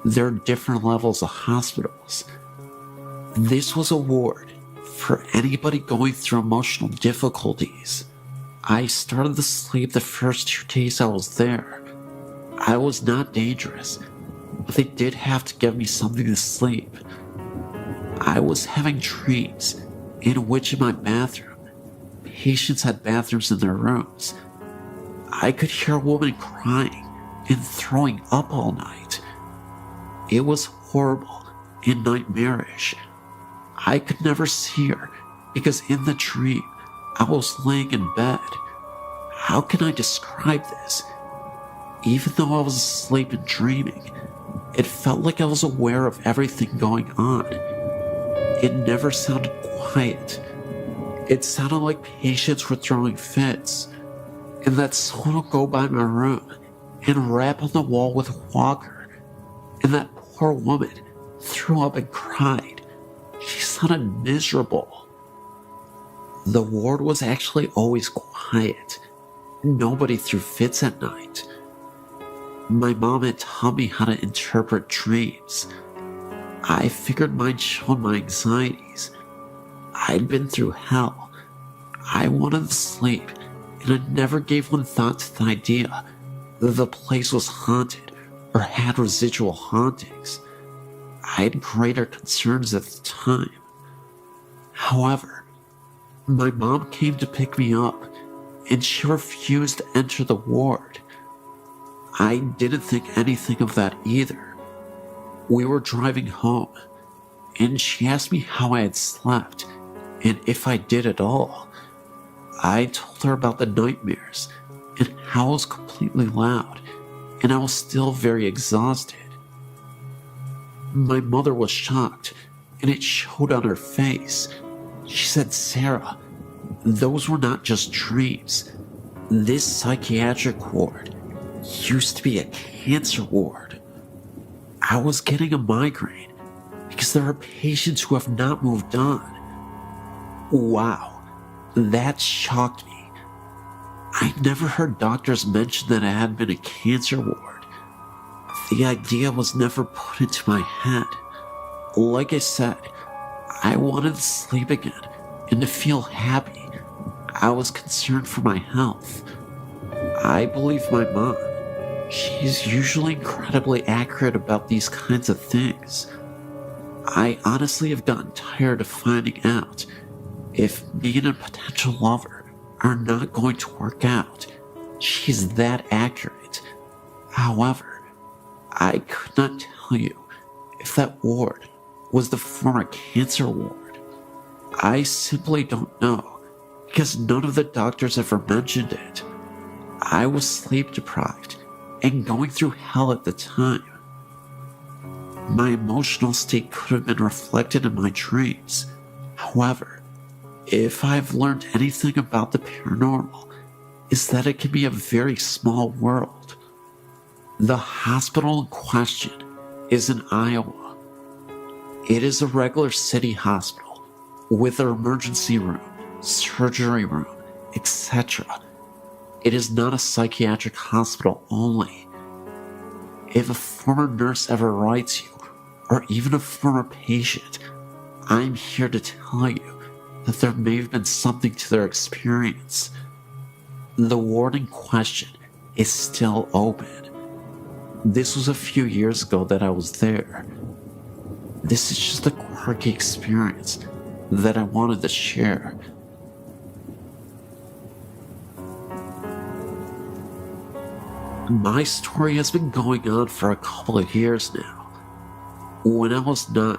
There are different levels of hospitals. This was a ward for anybody going through emotional difficulties. I started to sleep the first 2 days I was there. I was not dangerous, but they did have to give me something to sleep. I was having dreams in which in my bathroom, patients had bathrooms in their rooms. I could hear a woman crying and throwing up all night. It was horrible and nightmarish. I could never see her because in the dream, I was laying in bed. How can I describe this? Even though I was asleep and dreaming, it felt like I was aware of everything going on. It never sounded quiet. It sounded like patients were throwing fits, and that someone would go by my room and rap on the wall with a walker, and that poor woman threw up and cried. She sounded miserable. The ward was actually always quiet. Nobody threw fits at night. My mom had taught me how to interpret dreams. I figured mine showed my anxieties. I'd been through hell. I wanted to sleep, and I never gave one thought to the idea that the place was haunted or had residual hauntings. I had greater concerns at the time. However, my mom came to pick me up, and she refused to enter the ward. I didn't think anything of that either. We were driving home, and she asked me how I had slept, and if I did at all. I told her about the nightmares, and how I was completely loud, and I was still very exhausted. My mother was shocked, and it showed on her face. She said, "Sarah, those were not just dreams. This psychiatric ward used to be a cancer ward." I was getting a migraine because there are patients who have not moved on. Wow, that shocked me. I never heard doctors mention that it had been a cancer ward. The idea was never put into my head. Like I said, I wanted to sleep again and to feel happy. I was concerned for my health. I believe my mom. She's usually incredibly accurate about these kinds of things. I honestly have gotten tired of finding out if me and a potential lover are not going to work out. She's that accurate. However, I could not tell you if that ward was the former cancer ward. I simply don't know because none of the doctors ever mentioned it. I was sleep deprived and going through hell at the time. My emotional state could have been reflected in my dreams. However, if I've learned anything about the paranormal, is that it can be a very small world. The hospital in question is in Iowa. It is a regular city hospital with an emergency room, surgery room, etc. It is not a psychiatric hospital only. If a former nurse ever writes you, or even a former patient, I'm here to tell you that there may have been something to their experience. The ward in question is still open. This was a few years ago that I was there. This is just a quirky experience that I wanted to share. My story has been going on for a couple of years now. When I was 9,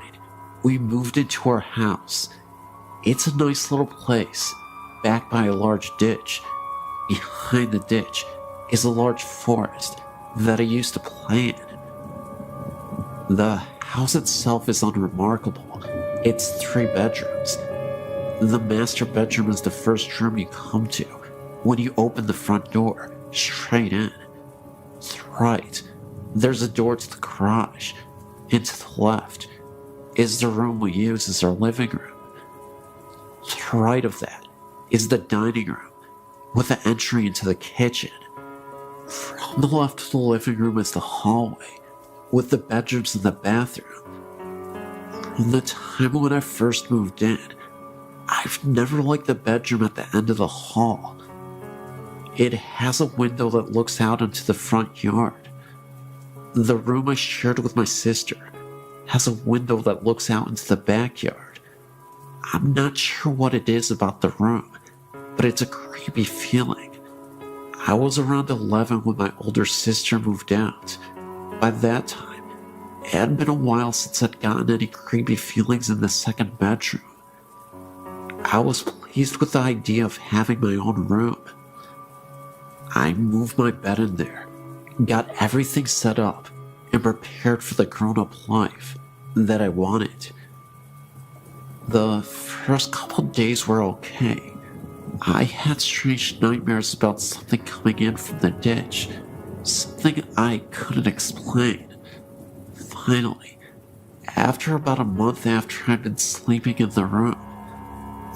we moved into our house. It's a nice little place, backed by a large ditch. Behind the ditch is a large forest that I used to play in. The house itself is unremarkable. It's 3 bedrooms. The master bedroom is the first room you come to when you open the front door, straight in. To the right, there's a door to the garage, and to the left is the room we use as our living room. To the right of that is the dining room, with the entry into the kitchen. From the left of the living room is the hallway, with the bedrooms and the bathroom. From the time when I first moved in, I've never liked the bedroom at the end of the hall. It has a window that looks out into the front yard. The room I shared with my sister has a window that looks out into the backyard. I'm not sure what it is about the room, but it's a creepy feeling. I was around 11 when my older sister moved out. By that time, it had been a while since I'd gotten any creepy feelings in the second bedroom. I was pleased with the idea of having my own room. I moved my bed in there, got everything set up, and prepared for the grown-up life that I wanted. The first couple days were okay. I had strange nightmares about something coming in from the ditch, something I couldn't explain. Finally, after about a month after I'd been sleeping in the room,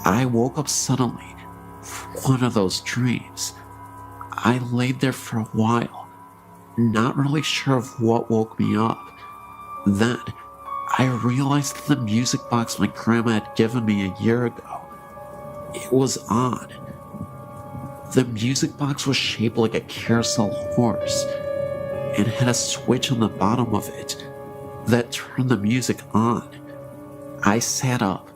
I woke up suddenly from one of those dreams. I laid there for a while, not really sure of what woke me up. Then, I realized that the music box my grandma had given me a year ago, it was on. The music box was shaped like a carousel horse. and had a switch on the bottom of it that turned the music on. I sat up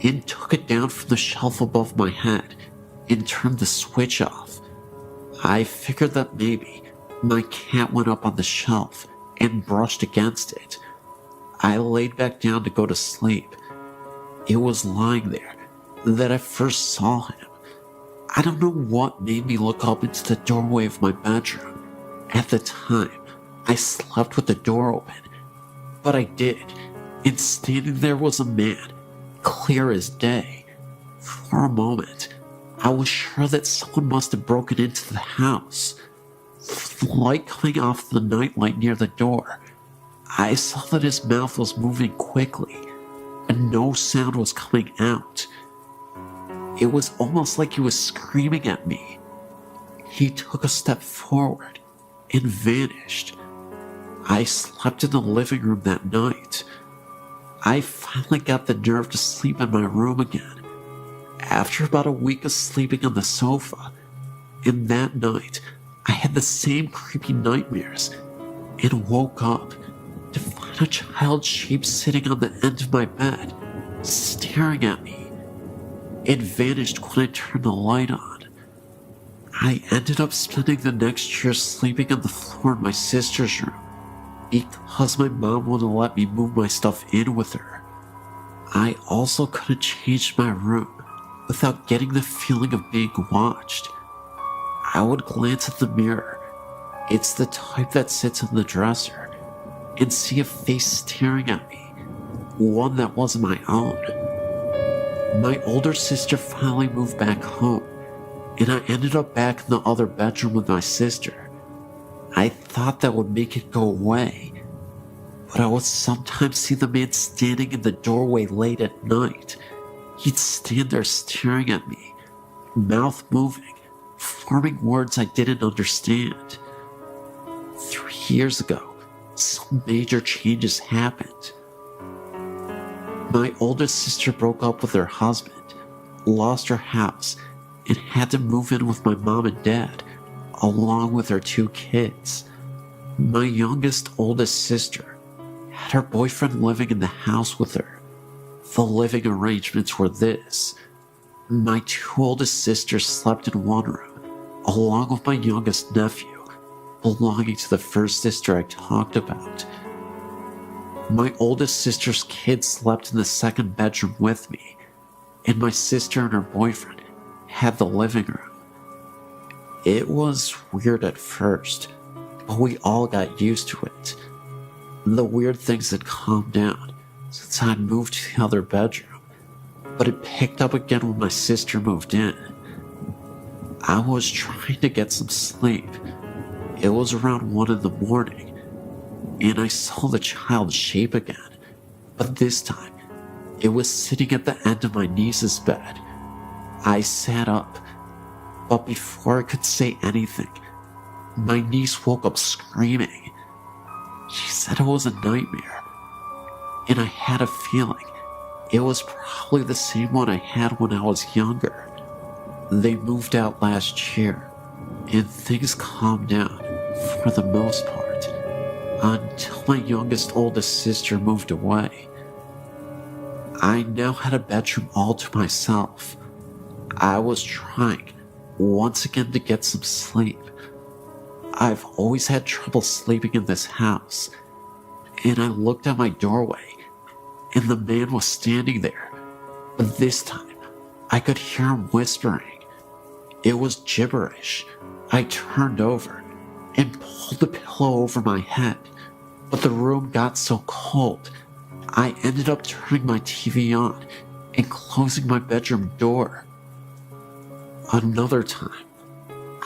and took it down from the shelf above my head and turned the switch off. I figured that maybe my cat went up on the shelf and brushed against it. I laid back down to go to sleep. It was lying there that I first saw him. I don't know what made me look up into the doorway of my bedroom. At the time, I slept with the door open, but I did, and standing there was a man, clear as day. For a moment, I was sure that someone must have broken into the house. The light coming off the nightlight near the door, I saw that his mouth was moving quickly, and no sound was coming out. It was almost like he was screaming at me. He took a step forward and vanished. I slept in the living room that night. I finally got the nerve to sleep in my room again, after about a week of sleeping on the sofa. And that night, I had the same creepy nightmares and woke up to find a child's shape sitting on the end of my bed, staring at me. It vanished when I turned the light on. I ended up spending the next year sleeping on the floor in my sister's room because my mom wouldn't let me move my stuff in with her. I also couldn't change my room without getting the feeling of being watched. I would glance at the mirror, it's the type that sits on the dresser, and see a face staring at me, one that wasn't my own. My older sister finally moved back home, and I ended up back in the other bedroom with my sister. I thought that would make it go away, but I would sometimes see the man standing in the doorway late at night. He'd stand there staring at me, mouth moving, forming words I didn't understand. 3 years ago, some major changes happened. My oldest sister broke up with her husband, lost her house, and had to move in with my mom and dad, along with her 2 kids. My youngest oldest sister had her boyfriend living in the house with her. The living arrangements were this: my 2 oldest sisters slept in one room, along with my youngest nephew, belonging to the first sister I talked about. My oldest sister's kids slept in the second bedroom with me, and my sister and her boyfriend had the living room. It was weird at first, but we all got used to it. The weird things had calmed down since I'd moved to the other bedroom, but it picked up again when my sister moved in. I was trying to get some sleep. It was around 1 in the morning, and I saw the child's shape again, but this time, it was sitting at the end of my niece's bed. I sat up, but before I could say anything, my niece woke up screaming. She said it was a nightmare, and I had a feeling it was probably the same one I had when I was younger. They moved out last year, and things calmed down for the most part, until my oldest sister moved away. I now had a bedroom all to myself. I was trying once again to get some sleep. I've always had trouble sleeping in this house, and I looked at my doorway, and the man was standing there, but this time I could hear him whispering. It was gibberish. I turned over and pulled the pillow over my head, but the room got so cold, I ended up turning my TV on and closing my bedroom door. Another time,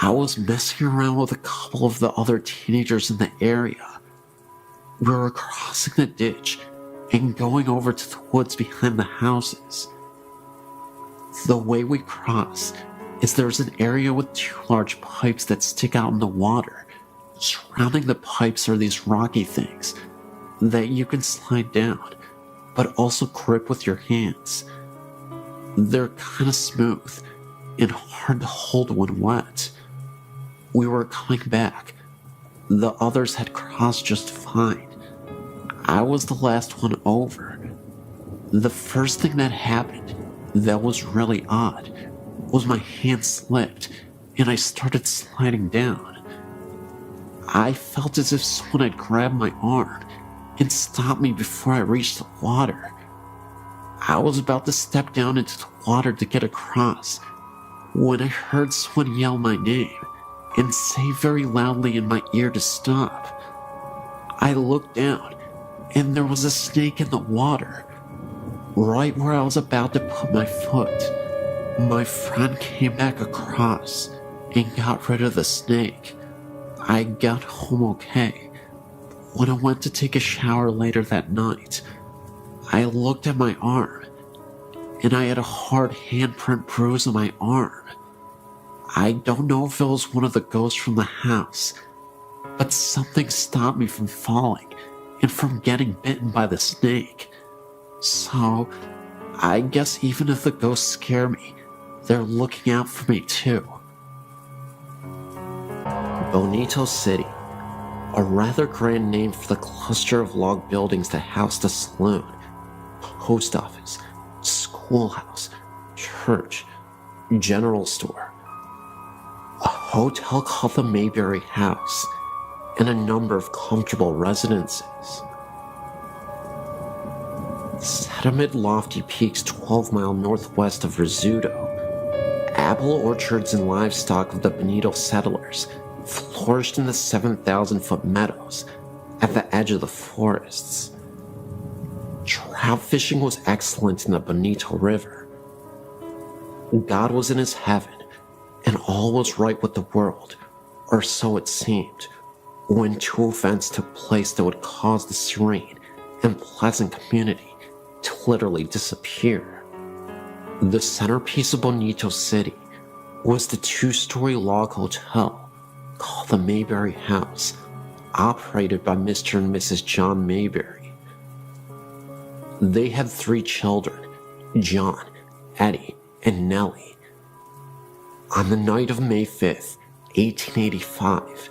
I was messing around with a couple of the other teenagers in the area. We were crossing the ditch and going over to the woods behind the houses. The way we cross is there's an area with 2 large pipes that stick out in the water. Surrounding the pipes are these rocky things that you can slide down, but also grip with your hands. They're kind of smooth and hard to hold when wet. We were coming back The others had crossed just fine. I was the last one over. The first thing that happened that was really odd was my hand slipped and I started sliding down. I felt as if someone had grabbed my arm and stopped me before I reached the water. I was about to step down into the water to get across when I heard someone yell my name and say very loudly in my ear to stop. I looked down and there was a snake in the water, right where I was about to put my foot. My friend came back across and got rid of the snake. I got home okay. When I went to take a shower later that night, I looked at my arm and I had a hard handprint bruise on my arm. I don't know if it was one of the ghosts from the house, but something stopped me from falling and from getting bitten by the snake. So, I guess even if the ghosts scare me, they're looking out for me too. Bonito City, a rather grand name for the cluster of log buildings that house the saloon, post office, schoolhouse, church, general store, a hotel called the Mayberry House, and a number of comfortable residences. Set amid lofty peaks 12-mile northwest of Rizzuto, apple orchards and livestock of the Bonito settlers flourished in the 7,000-foot meadows at the edge of the forests. Trout fishing was excellent in the Bonito River. God was in his heaven, and all was right with the world, or so it seemed, when two events took place that would cause the serene and pleasant community to literally disappear. The centerpiece of Bonito City was the 2-story log hotel called the Mayberry House, operated by Mr. and Mrs. John Mayberry. They had 3 children, John, Eddie, and Nellie. On the night of May 5th, 1885,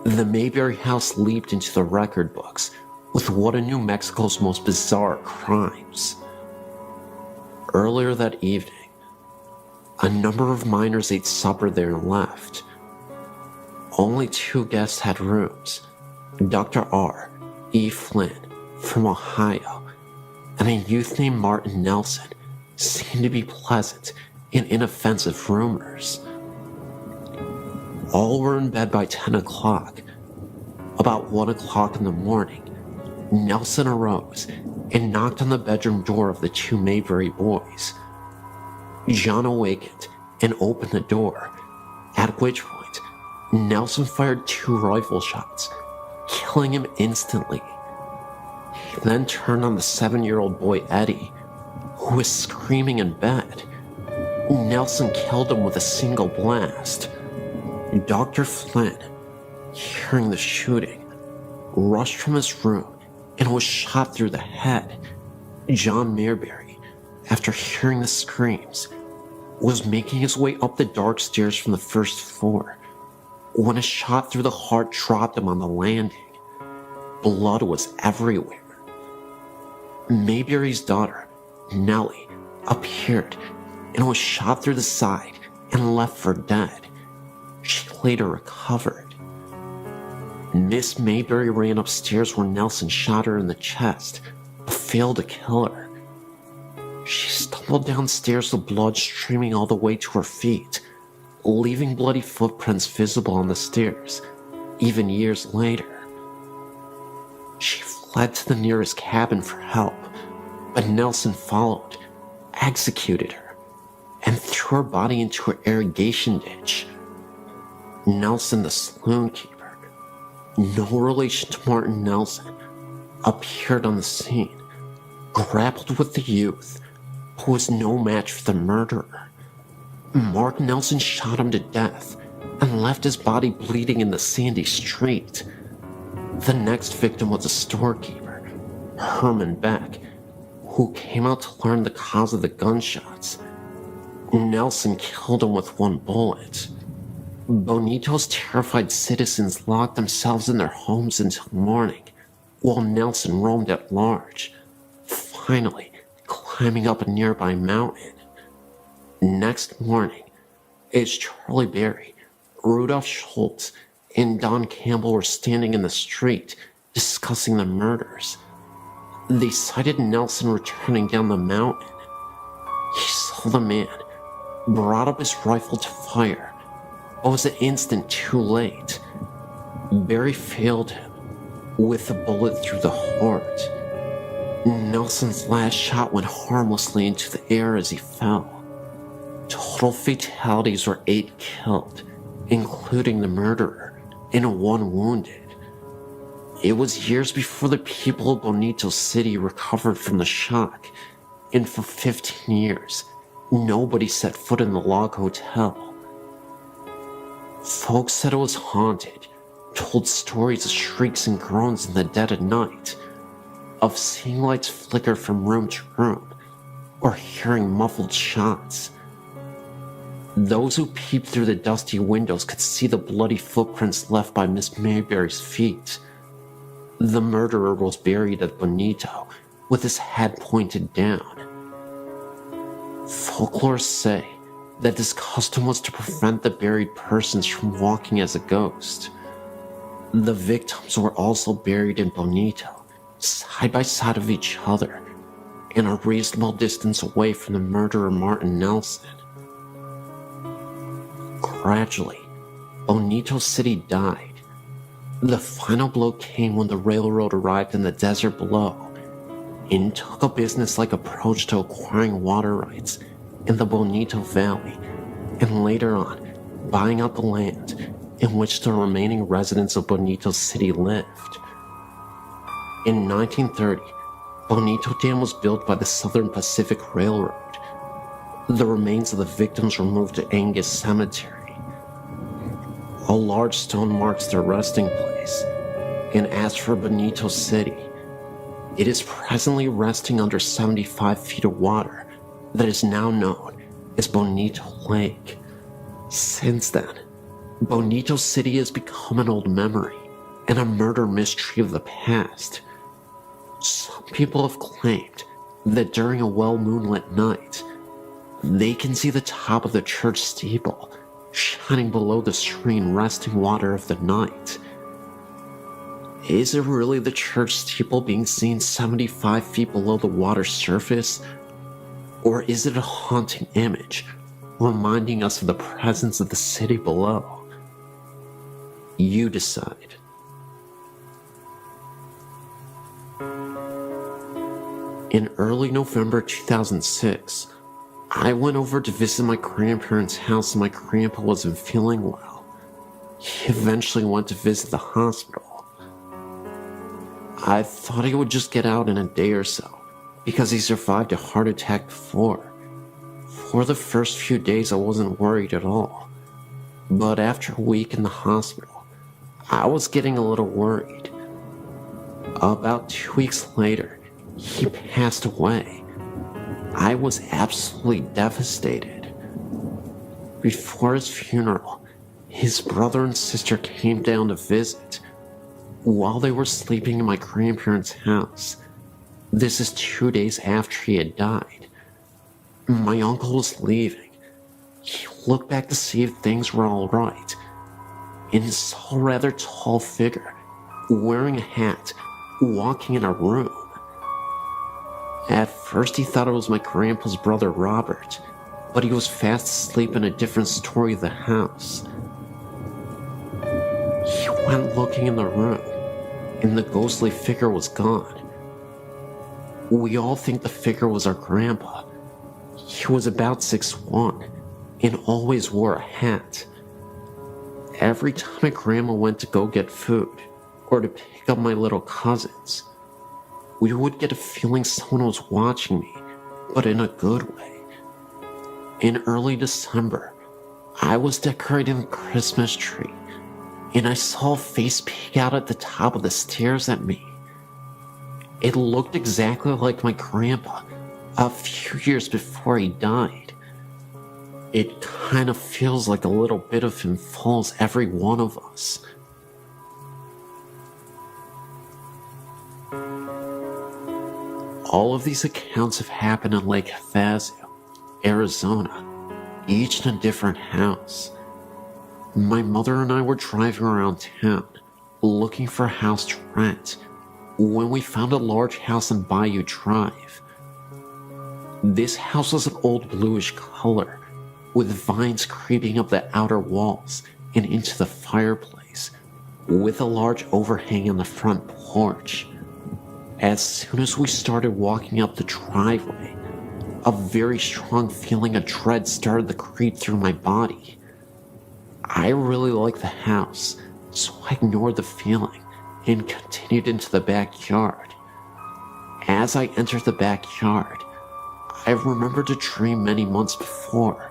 the Mayberry House leaped into the record books with one of New Mexico's most bizarre crimes. Earlier that evening, a number of miners ate supper there and left. Only 2 guests had rooms, Dr. R. E. Flynn from Ohio, and a youth named Martin Nelson seemed to be pleasant and inoffensive roomers. All were in bed by 10 o'clock. About 1 o'clock in the morning, Nelson arose and knocked on the bedroom door of the 2 Mayberry boys. John awakened and opened the door, at which point Nelson fired 2 rifle shots, killing him instantly. He then turned on the 7-year-old boy Eddie, who was screaming in bed. Nelson killed him with a single blast. Dr. Flynn, hearing the shooting, rushed from his room and was shot through the head. John Mayberry, after hearing the screams, was making his way up the dark stairs from the first floor when a shot through the heart dropped him on the landing. Blood was everywhere. Mayberry's daughter, Nellie, appeared and was shot through the side and left for dead. She later recovered. Miss Mayberry ran upstairs where Nelson shot her in the chest, but failed to kill her. She stumbled downstairs with blood streaming all the way to her feet, leaving bloody footprints visible on the stairs, even years later. She fled to the nearest cabin for help, but Nelson followed, executed her, and threw her body into an irrigation ditch. Nelson, the saloon keeper, no relation to Martin Nelson, appeared on the scene, grappled with the youth, who was no match for the murderer. Mark Nelson shot him to death and left his body bleeding in the sandy street. The next victim was a storekeeper, Herman Beck, who came out to learn the cause of the gunshots. Nelson killed him with 1 bullet. Bonito's terrified citizens locked themselves in their homes until morning, while Nelson roamed at large, finally climbing up a nearby mountain. Next morning, as Charlie Berry, Rudolph Schultz, and Don Campbell were standing in the street discussing the murders, they sighted Nelson returning down the mountain. He saw the man, brought up his rifle to fire, but was an instant too late. Berry failed him with a bullet through the heart. Nelson's last shot went harmlessly into the air as he fell. Total fatalities were 8 killed, including the murderer, and 1 wounded. It was years before the people of Bonito City recovered from the shock, and for 15 years, nobody set foot in the log hotel. Folks said it was haunted, told stories of shrieks and groans in the dead of night, of seeing lights flicker from room to room, or hearing muffled shots. Those who peeped through the dusty windows could see the bloody footprints left by Miss Mayberry's feet. The murderer was buried at Bonito, with his head pointed down. Folklore say that this custom was to prevent the buried persons from walking as a ghost. The victims were also buried in Bonito, side by side of each other, and a reasonable distance away from the murderer Martin Nelson. Gradually, Bonito City died. The final blow came when the railroad arrived in the desert below and took a businesslike approach to acquiring water rights in the Bonito Valley, and later on, buying out the land in which the remaining residents of Bonito City lived. In 1930, Bonito Dam was built by the Southern Pacific Railroad. The remains of the victims were moved to Angus Cemetery. A large stone marks their resting place, and as for Bonito City, it is presently resting under 75 feet of water that is now known as Bonito Lake. Since then, Bonito City has become an old memory and a murder mystery of the past. Some people have claimed that during a well-moonlit night, they can see the top of the church steeple shining below the serene resting water of the night. Is it really the church steeple being seen 75 feet below the water's surface? Or is it a haunting image, reminding us of the presence of the city below? You decide. In early November 2006, I went over to visit my grandparents' house and my grandpa wasn't feeling well. He eventually went to visit the hospital. I thought he would just get out in a day or so, because he survived a heart attack before. For the first few days I wasn't worried at all. But after a week in the hospital, I was getting a little worried. About 2 weeks later, he passed away. I was absolutely devastated. Before his funeral, his brother and sister came down to visit while they were sleeping in my grandparents' house. This is 2 days after he had died. My uncle was leaving. He looked back to see if things were all right and saw a rather tall figure wearing a hat walking in our room. At first he thought it was my grandpa's brother Robert, but he was fast asleep in a different story of the house. He went looking in the room, and the ghostly figure was gone. We all think the figure was our grandpa. He was about 6'1", and always wore a hat. Every time my grandma went to go get food, or to pick up my little cousins, we would get a feeling someone was watching me, but in a good way. In early December, I was decorating the Christmas tree, and I saw a face peek out at the top of the stairs at me. It looked exactly like my grandpa, a few years before he died. It kind of feels like a little bit of him follows every one of us. All of these accounts have happened in Lake Havasu, Arizona, each in a different house. My mother and I were driving around town, looking for a house to rent, when we found a large house on Bayou Drive. This house was an old bluish color, with vines creeping up the outer walls and into the fireplace, with a large overhang on the front porch. As soon as we started walking up the driveway, a very strong feeling of dread started to creep through my body. I really liked the house, so I ignored the feeling and continued into the backyard. As I entered the backyard, I remembered a dream many months before.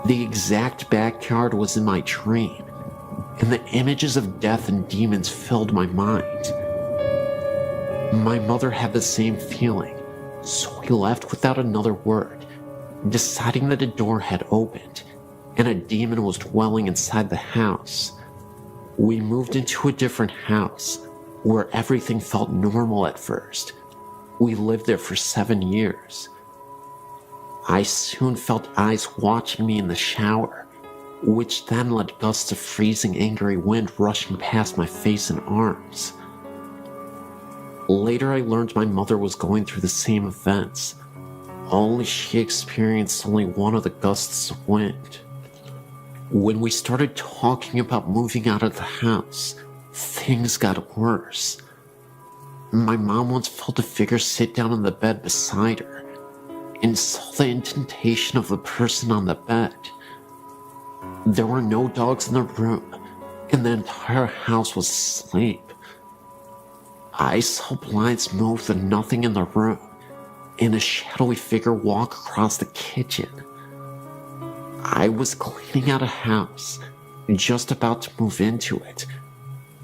The exact backyard was in my dream, and the images of death and demons filled my mind. My mother had the same feeling, so we left without another word, deciding that a door had opened and a demon was dwelling inside the house. We moved into a different house where everything felt normal at first. We lived there for 7 years. I soon felt eyes watching me in the shower, which then led gusts of freezing angry wind rushing past my face and arms. Later I learned my mother was going through the same events, only she experienced only one of the gusts of wind. When we started talking about moving out of the house, things got worse. My mom once felt a figure sit down on the bed beside her and saw the indentation of the person on the bed. There were no dogs in the room, and the entire house was asleep. I saw blinds move and nothing in the room, and a shadowy figure walk across the kitchen. I was cleaning out a house, just about to move into it,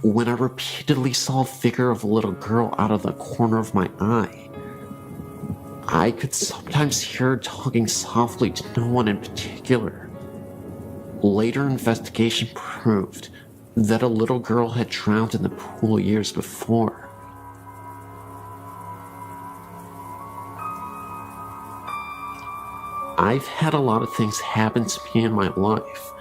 when I repeatedly saw a figure of a little girl out of the corner of my eye. I could sometimes hear her talking softly to no one in particular. Later investigation proved that a little girl had drowned in the pool years before. I've had a lot of things happen to me in my life,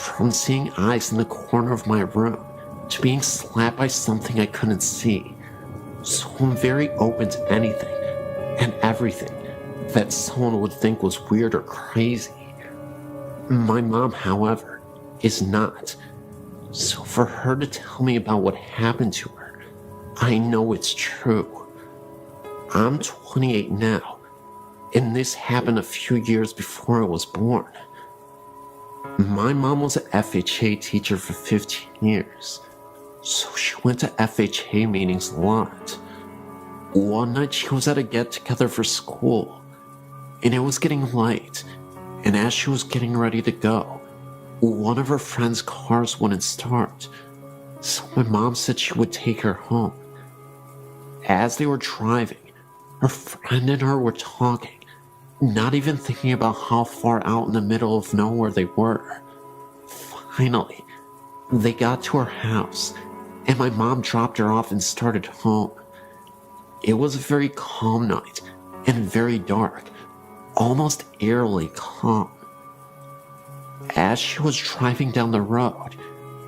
from seeing eyes in the corner of my room to being slapped by something I couldn't see, so I'm very open to anything and everything that someone would think was weird or crazy. My mom, however, is not, so for her to tell me about what happened to her, I know it's true. I'm 28 now, and this happened a few years before I was born. My mom was an FHA teacher for 15 years, so she went to FHA meetings a lot. One night she was at a get-together for school, and it was getting late, and as she was getting ready to go, one of her friend's cars wouldn't start, so my mom said she would take her home. As they were driving, her friend and her were talking, not even thinking about how far out in the middle of nowhere they were. Finally, they got to her house, and my mom dropped her off and started home. It was a very calm night, and very dark, almost eerily calm. As she was driving down the road,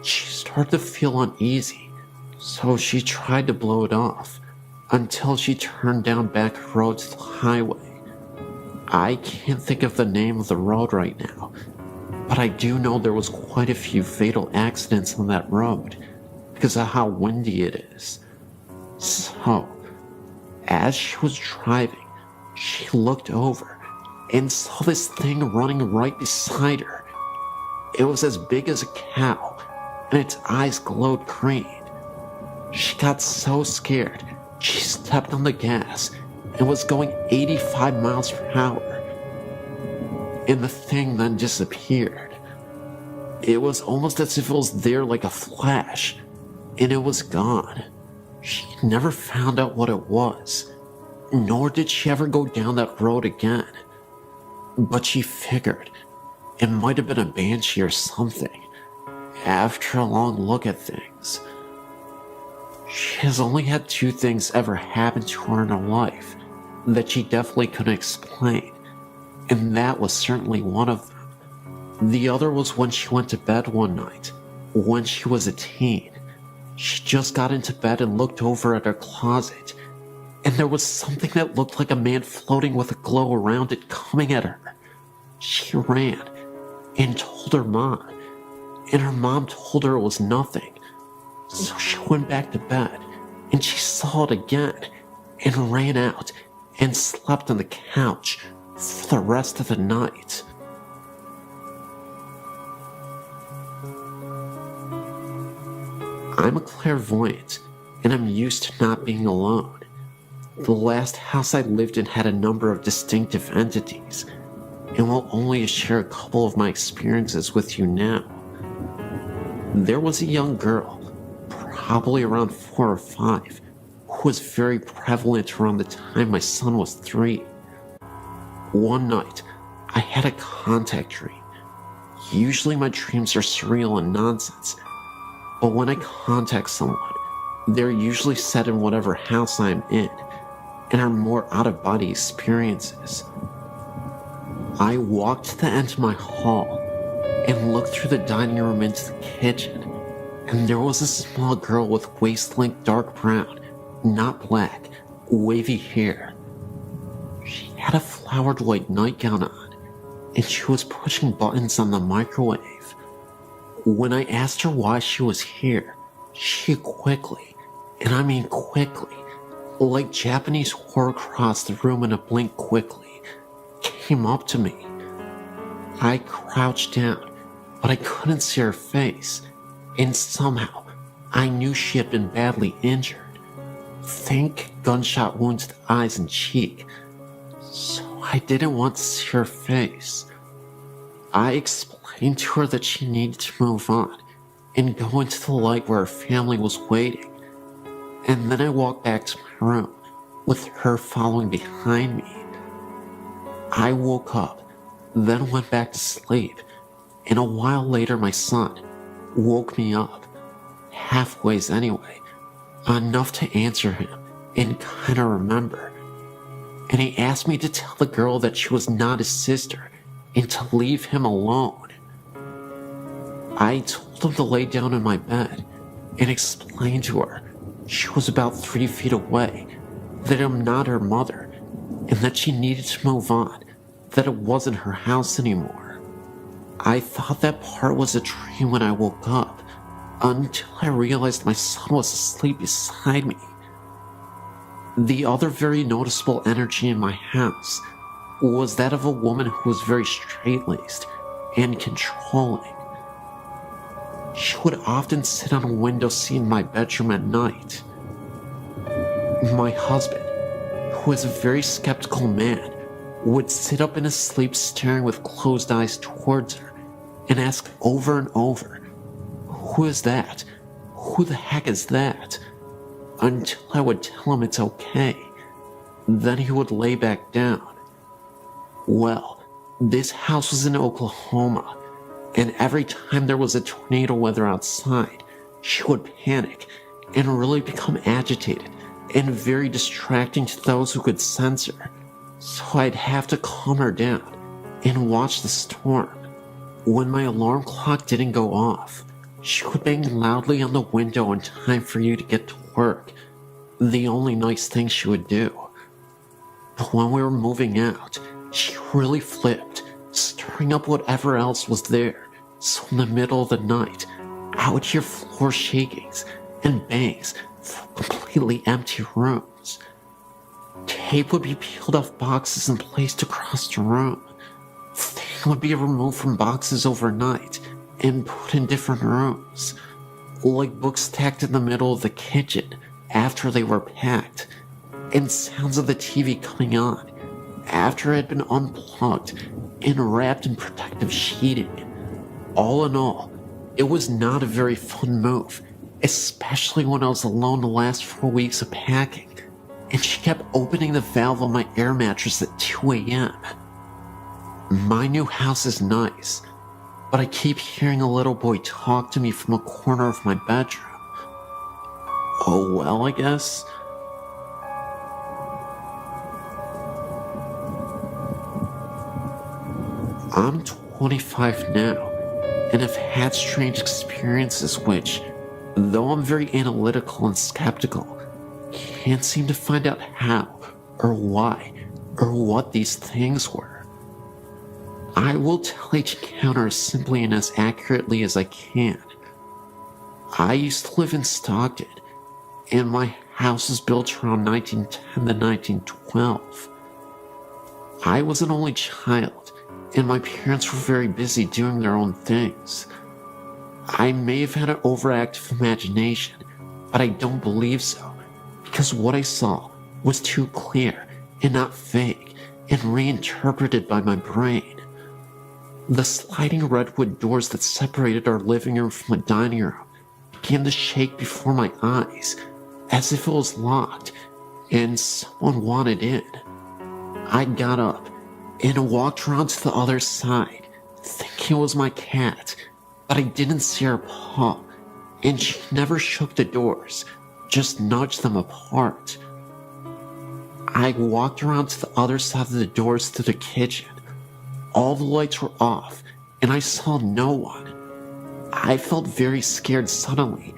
she started to feel uneasy, so she tried to blow it off, until she turned down back road to the highway. I can't think of the name of the road right now, but I do know there was quite a few fatal accidents on that road because of how windy it is. So, as she was driving, she looked over and saw this thing running right beside her. It was as big as a cow, and its eyes glowed green. She got so scared, she stepped on the gas and was going 85 miles per hour. And the thing then disappeared. It was almost as if it was there like a flash, and it was gone. She never found out what it was, nor did she ever go down that road again. But she figured It might have been a banshee or something. After a long look at things, she has only had 2 things ever happen to her in her life that she definitely couldn't explain, and that was certainly one of them. The other was when she went to bed one night, when she was a teen. She just got into bed and looked over at her closet, and there was something that looked like a man floating with a glow around it coming at her. She ran and told her mom, and her mom told her it was nothing. So she went back to bed, and she saw it again, and ran out and slept on the couch for the rest of the night. I'm a clairvoyant, and I'm used to not being alone. The last house I lived in had a number of distinctive entities, and will only share a couple of my experiences with you now. There was a young girl, probably around 4 or 5, who was very prevalent around the time my son was 3. One night, I had a contact dream. Usually my dreams are surreal and nonsense, but when I contact someone, they're usually set in whatever house I'm in, and are more out-of-body experiences. I walked to the end of my hall and looked through the dining room into the kitchen, and there was a small girl with waist-length dark brown, not black, wavy hair. She had a flowered white nightgown on, and she was pushing buttons on the microwave. When I asked her why she was here, she quickly, and I mean quickly, like Japanese horror across the room in a blink quickly, came up to me. I crouched down, but I couldn't see her face, and somehow I knew she had been badly injured. Think gunshot wounds to the eyes and cheek, so I didn't want to see her face. I explained to her that she needed to move on and go into the light where her family was waiting, and then I walked back to my room with her following behind me. I woke up, then went back to sleep, and a while later my son woke me up, halfways anyway, enough to answer him and kinda remember. And he asked me to tell the girl that she was not his sister and to leave him alone. I told him to lay down in my bed and explained to her she was about 3 feet away, that I'm not her mother, and that she needed to move on, that it wasn't her house anymore. I thought that part was a dream when I woke up, until I realized my son was asleep beside me. The other very noticeable energy in my house was that of a woman who was very straight-laced and controlling. She would often sit on a window seat in my bedroom at night. My husband, who is a very skeptical man, would sit up in his sleep staring with closed eyes towards her and ask over and over, "Who is that? Who the heck is that?" Until I would tell him it's okay. Then he would lay back down. Well, this house was in Oklahoma, and every time there was a tornado weather outside, she would panic and really become agitated and very distracting to those who could sense her. So I'd have to calm her down and watch the storm. When my alarm clock didn't go off, she would bang loudly on the window in time for you to get to work. The only nice thing she would do. But when we were moving out, she really flipped, stirring up whatever else was there. So in the middle of the night, I would hear floor shakings and bangs from completely empty rooms. Tape would be peeled off boxes and placed across the room. Things would be removed from boxes overnight and put in different rooms, like books stacked in the middle of the kitchen after they were packed, and sounds of the TV coming on after it had been unplugged and wrapped in protective sheeting. All in all, it was not a very fun move, especially when I was alone the last 4 weeks of packing, and she kept opening the valve on my air mattress at 2 a.m. My new house is nice, but I keep hearing a little boy talk to me from a corner of my bedroom. Oh well, I guess. I'm 25 now, and have had strange experiences which, though I'm very analytical and skeptical, can't seem to find out how, or why, or what these things were. I will tell each encounter as simply and as accurately as I can. I used to live in Stockton, and my house was built around 1910 to 1912. I was an only child, and my parents were very busy doing their own things. I may have had an overactive imagination, but I don't believe so, because what I saw was too clear and not vague and reinterpreted by my brain. The sliding redwood doors that separated our living room from the dining room began to shake before my eyes, as if it was locked and someone wanted in. I got up and walked around to the other side, thinking it was my cat, but I didn't see her paw, and she never shook the doors, just nudged them apart. I walked around to the other side of the doors to the kitchen. All the lights were off, and I saw no one. I felt very scared suddenly,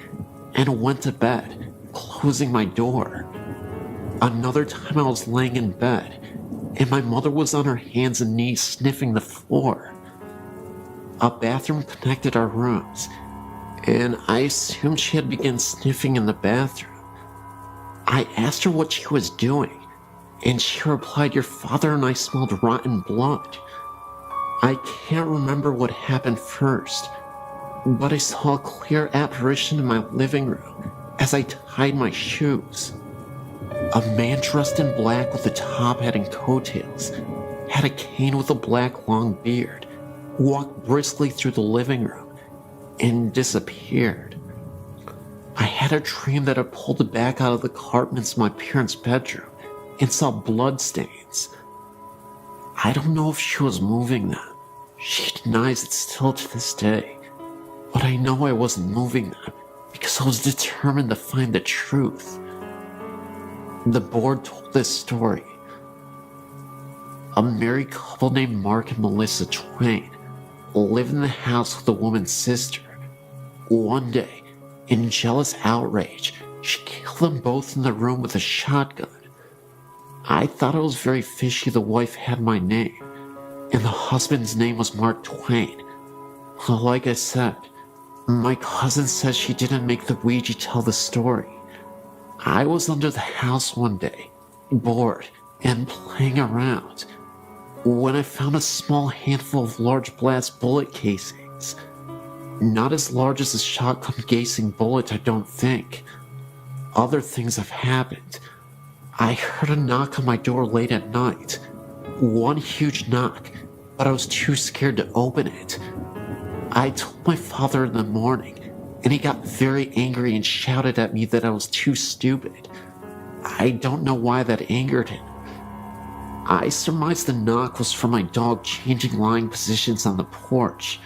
and went to bed, closing my door. Another time I was laying in bed, and my mother was on her hands and knees sniffing the floor. A bathroom connected our rooms, and I assumed she had begun sniffing in the bathroom. I asked her what she was doing, and she replied, "Your father and I smelled rotten blood." I can't remember what happened first, but I saw a clear apparition in my living room as I tied my shoes. A man dressed in black with a top hat and coattails, had a cane with a black long beard, walked briskly through the living room, and disappeared. I had a dream that I pulled it back out of the carpets in my parents' bedroom and saw blood stains. I don't know if she was moving them. She denies it still to this day, but I know I wasn't moving them because I was determined to find the truth. The board told this story. A married couple named Mark and Melissa Twain lived in the house with a woman's sister. One day, in jealous outrage, she killed them both in the room with a shotgun. I thought it was very fishy the wife had my name, and the husband's name was Mark Twain. Like I said, my cousin says she didn't make the Ouija tell the story. I was under the house one day, bored and playing around, when I found a small handful of large brass bullet casings. Not as large as a shotgun casing bullet, I don't think. Other things have happened. I heard a knock on my door late at night. One huge knock, but I was too scared to open it. I told my father in the morning, and he got very angry and shouted at me that I was too stupid. I don't know why that angered him. I surmised the knock was from my dog changing lying positions on the porch.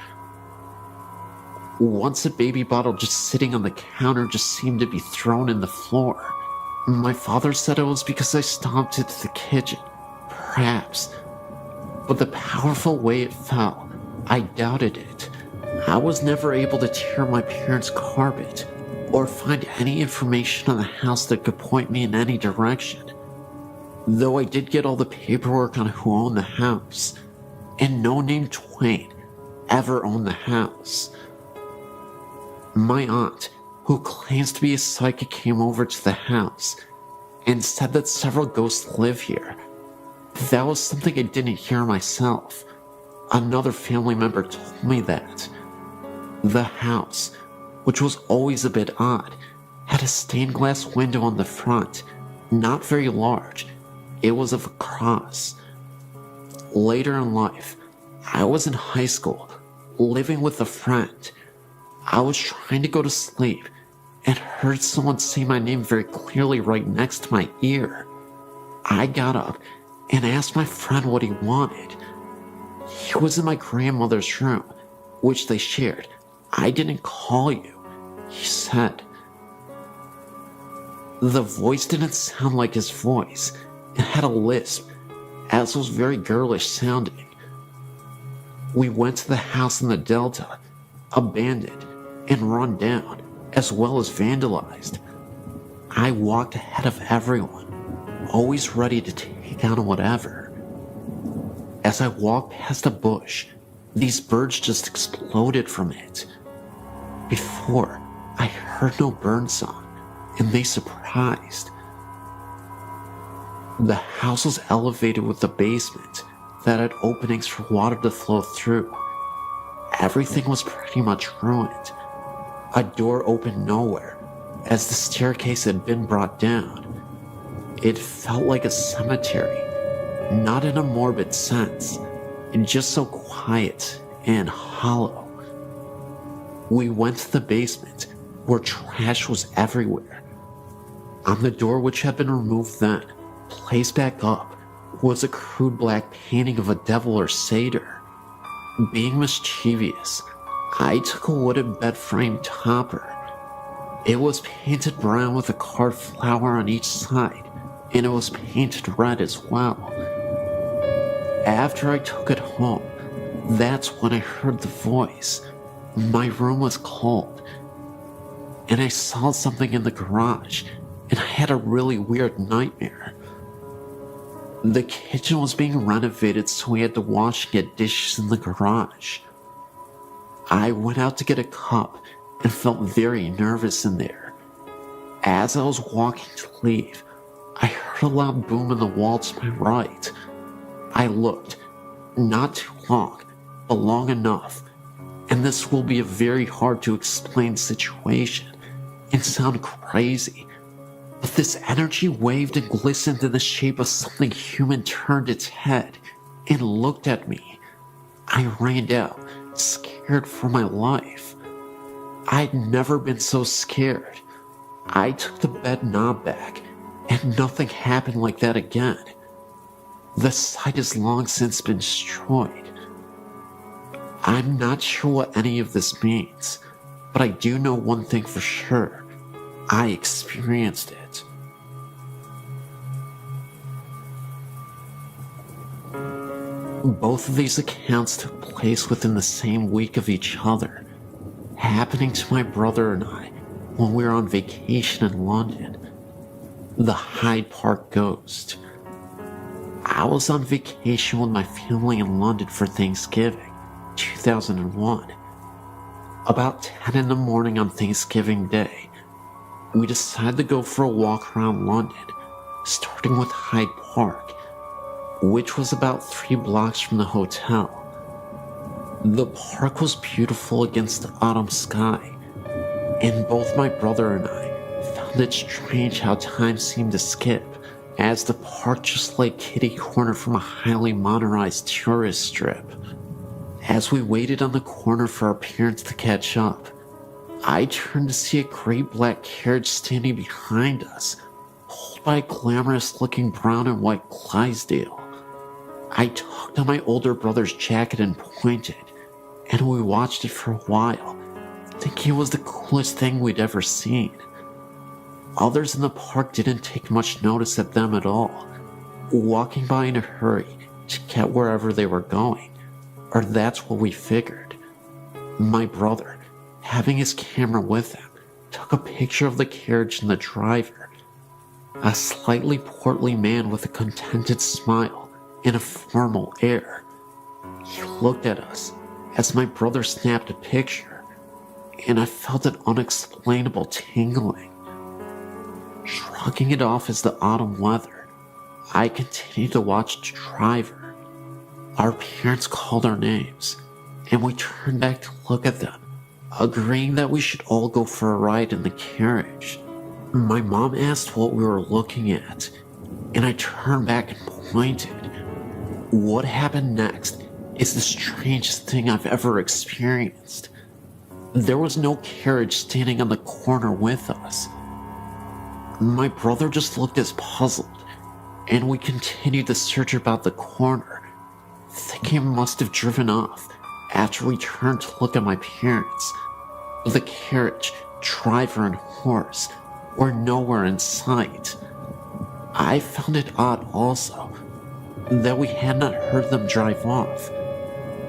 Once a baby bottle just sitting on the counter just seemed to be thrown in the floor. My father said it was because I stomped it to the kitchen. Perhaps. But the powerful way it fell, I doubted it. I was never able to tear my parents' carpet or find any information on the house that could point me in any direction. Though I did get all the paperwork on who owned the house, and no name Twain ever owned the house. My aunt, who claims to be a psychic, came over to the house and said that several ghosts live here. That was something I didn't hear myself. Another family member told me that. The house, which was always a bit odd, had a stained glass window on the front, not very large. It was of a cross. Later in life, I was in high school, living with a friend. I was trying to go to sleep and heard someone say my name very clearly right next to my ear. I got up and asked my friend what he wanted. It was in my grandmother's room, which they shared. I didn't call you, he said. The voice didn't sound like his voice. It had a lisp, as was very girlish sounding. We went to the house in the Delta, abandoned and run down, as well as vandalized. I walked ahead of everyone, always ready to take on whatever. As I walked past a bush, these birds just exploded from it. Before, I heard no bird song, and they surprised. The house was elevated with a basement that had openings for water to flow through. Everything was pretty much ruined. A door opened nowhere, as the staircase had been brought down. It felt like a cemetery, not in a morbid sense, just so quiet and hollow. We went to the basement, where trash was everywhere. On the door, which had been removed then, placed back up, was a crude black painting of a devil or satyr. Being mischievous, I took a wooden bed frame topper. It was painted brown with a carved flower on each side, and it was painted red as well. After I took it home, that's when I heard the voice. My room was cold, and I saw something in the garage, and I had a really weird nightmare. The kitchen was being renovated, so we had to wash and get dishes in the garage. I went out to get a cup and felt very nervous in there. As I was walking to leave, I heard a loud boom in the wall to my right. I looked, not too long, but long enough, and this will be a very hard to explain situation and sound crazy, but this energy waved and glistened in the shape of something human, turned its head and looked at me. I ran out, scared for my life. I'd never been so scared. I took the bed knob back, and nothing happened like that again. The site has long since been destroyed. I'm not sure what any of this means, but I do know one thing for sure. I experienced it. Both of these accounts took place within the same week of each other, happening to my brother and I when we were on vacation in London. The Hyde Park Ghost. I was on vacation with my family in London for Thanksgiving, 2001. About 10 in the morning on Thanksgiving Day, we decided to go for a walk around London, starting with Hyde Park, which was about 3 blocks from the hotel. The park was beautiful against the autumn sky, and both my brother and I found it strange how time seemed to skip, as the park just lay kitty corner from a highly modernized tourist strip. As we waited on the corner for our parents to catch up, I turned to see a great black carriage standing behind us, pulled by a glamorous-looking brown and white Clydesdale. I tugged on my older brother's jacket and pointed, and we watched it for a while, thinking it was the coolest thing we'd ever seen. Others in the park didn't take much notice of them at all, walking by in a hurry to get wherever they were going, or that's what we figured. My brother, having his camera with him, took a picture of the carriage and the driver, a slightly portly man with a contented smile and a formal air. He looked at us as my brother snapped a picture, and I felt an unexplainable tingling. Shrugging it off as the autumn weather, I continued to watch the driver. Our parents called our names, and we turned back to look at them, agreeing that we should all go for a ride in the carriage. My mom asked what we were looking at, and I turned back and pointed. What happened next is the strangest thing I've ever experienced. There was no carriage standing on the corner with us. My brother just looked as puzzled, and we continued the search about the corner, thinking it must have driven off after we turned to look at my parents. But the carriage, driver, and horse were nowhere in sight. I found it odd also that we had not heard them drive off,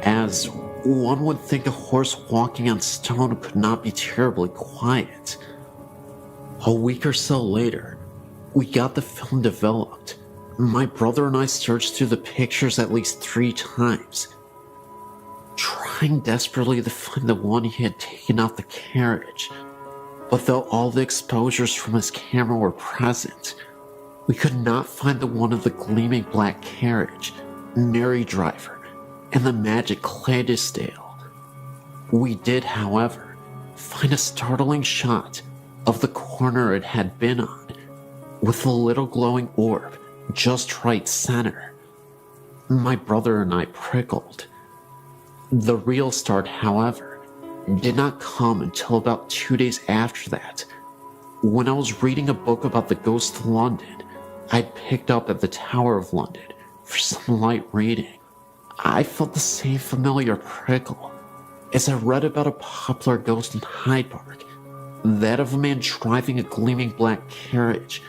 as one would think a horse walking on stone could not be terribly quiet. A week or so later, we got the film developed. My brother and I searched through the pictures at least 3 times, trying desperately to find the one he had taken off the carriage. But though all the exposures from his camera were present, we could not find the one of the gleaming black carriage, Mary Driver, and the magic Clydesdale. We did, however, find a startling shot of the corner it had been on, with a little glowing orb just right center. My brother and I prickled. The real start, however, did not come until about 2 days after that, when I was reading a book about the ghost of London I'd picked up at the Tower of London for some light reading. I felt the same familiar prickle as I read about a popular ghost in Hyde Park, that of a man driving a gleaming black carriage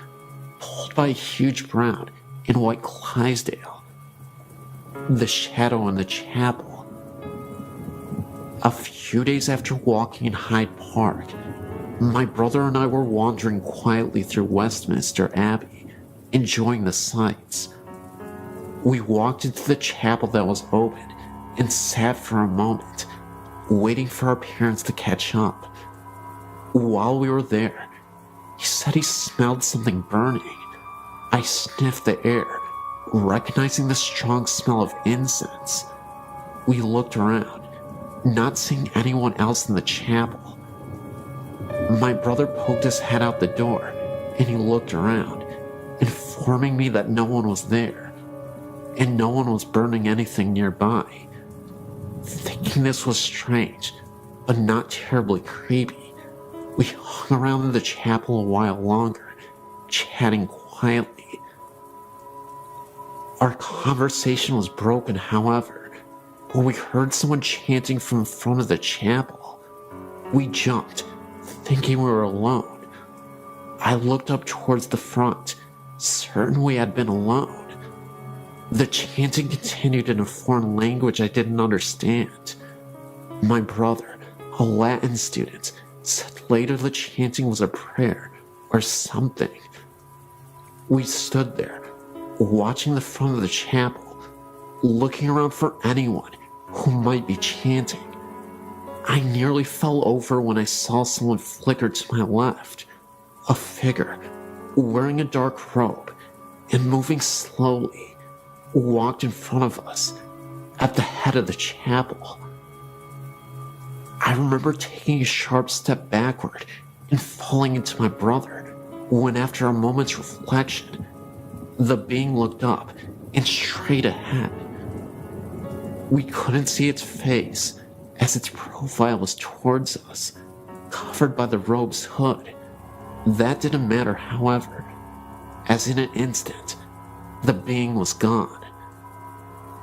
pulled by a huge brown and white Clydesdale. The shadow in the chapel. A few days after walking in Hyde Park, my brother and I were wandering quietly through Westminster Abbey, enjoying the sights. We walked into the chapel that was open and sat for a moment, waiting for our parents to catch up. While we were there, he said he smelled something burning. I sniffed the air, recognizing the strong smell of incense. We looked around, not seeing anyone else in the chapel. My brother poked his head out the door, and he looked around, informing me that no one was there, and no one was burning anything nearby. Thinking this was strange, but not terribly creepy, we hung around in the chapel a while longer, chatting quietly. Our conversation was broken, however, when we heard someone chanting from the front of the chapel. We jumped, thinking we were alone. I looked up towards the front, certain we had been alone. The chanting continued in a foreign language I didn't understand. My brother, a Latin student, said later the chanting was a prayer or something. We stood there, watching the front of the chapel, looking around for anyone who might be chanting. I nearly fell over when I saw someone flicker to my left. A figure, wearing a dark robe and moving slowly, walked in front of us at the head of the chapel. I remember taking a sharp step backward and falling into my brother, when after a moment's reflection, the being looked up and straight ahead. We couldn't see its face, as its profile was towards us, covered by the robe's hood. That didn't matter, however, as in an instant, the being was gone.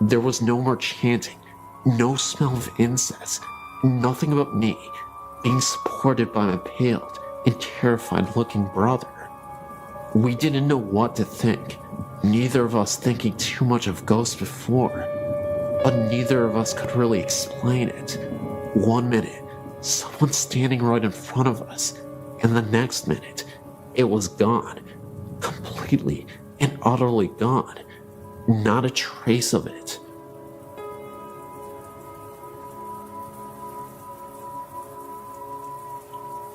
There was no more chanting, no smell of incense, nothing but me being supported by my paled and terrified-looking brother. We didn't know what to think, neither of us thinking too much of ghosts before, but neither of us could really explain it. One minute, someone standing right in front of us, and the next minute, it was gone, completely and utterly gone, not a trace of it.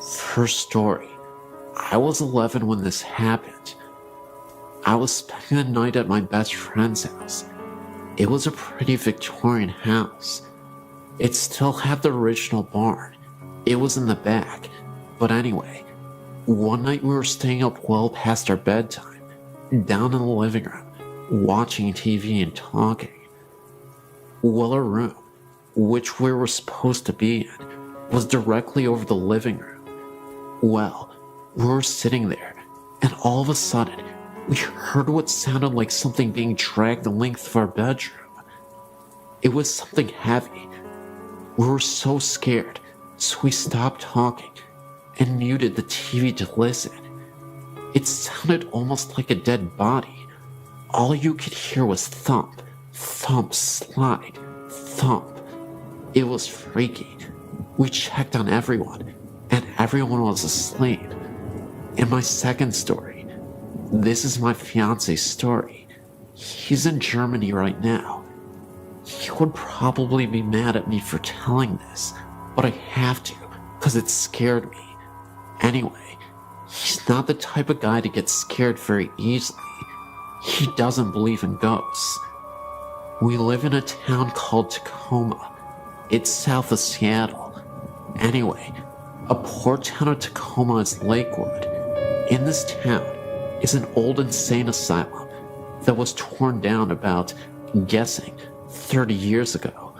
First story. I was 11 when this happened. I was spending the night at my best friend's house. It was a pretty Victorian house. It still had the original barn. It was in the back. But anyway, one night we were staying up well past our bedtime, down in the living room, watching TV and talking. Well, our room, which we were supposed to be in, was directly over the living room. Well, we were sitting there, and all of a sudden, we heard what sounded like something being dragged the length of our bedroom. It was something heavy. We were so scared, so we stopped talking and muted the TV to listen. It sounded almost like a dead body. All you could hear was thump, thump, slide, thump. It was freaky. We checked on everyone, and everyone was asleep. And my second story. This is my fiance's story. He's in Germany right now. He would probably be mad at me for telling this, but I have to, because it scared me. Anyway, he's not the type of guy to get scared very easily. He doesn't believe in ghosts. We live in a town called Tacoma. It's south of Seattle. Anyway, a poor town of Tacoma is Lakewood. In this town is an old insane asylum that was torn down about, guessing, 30 years ago,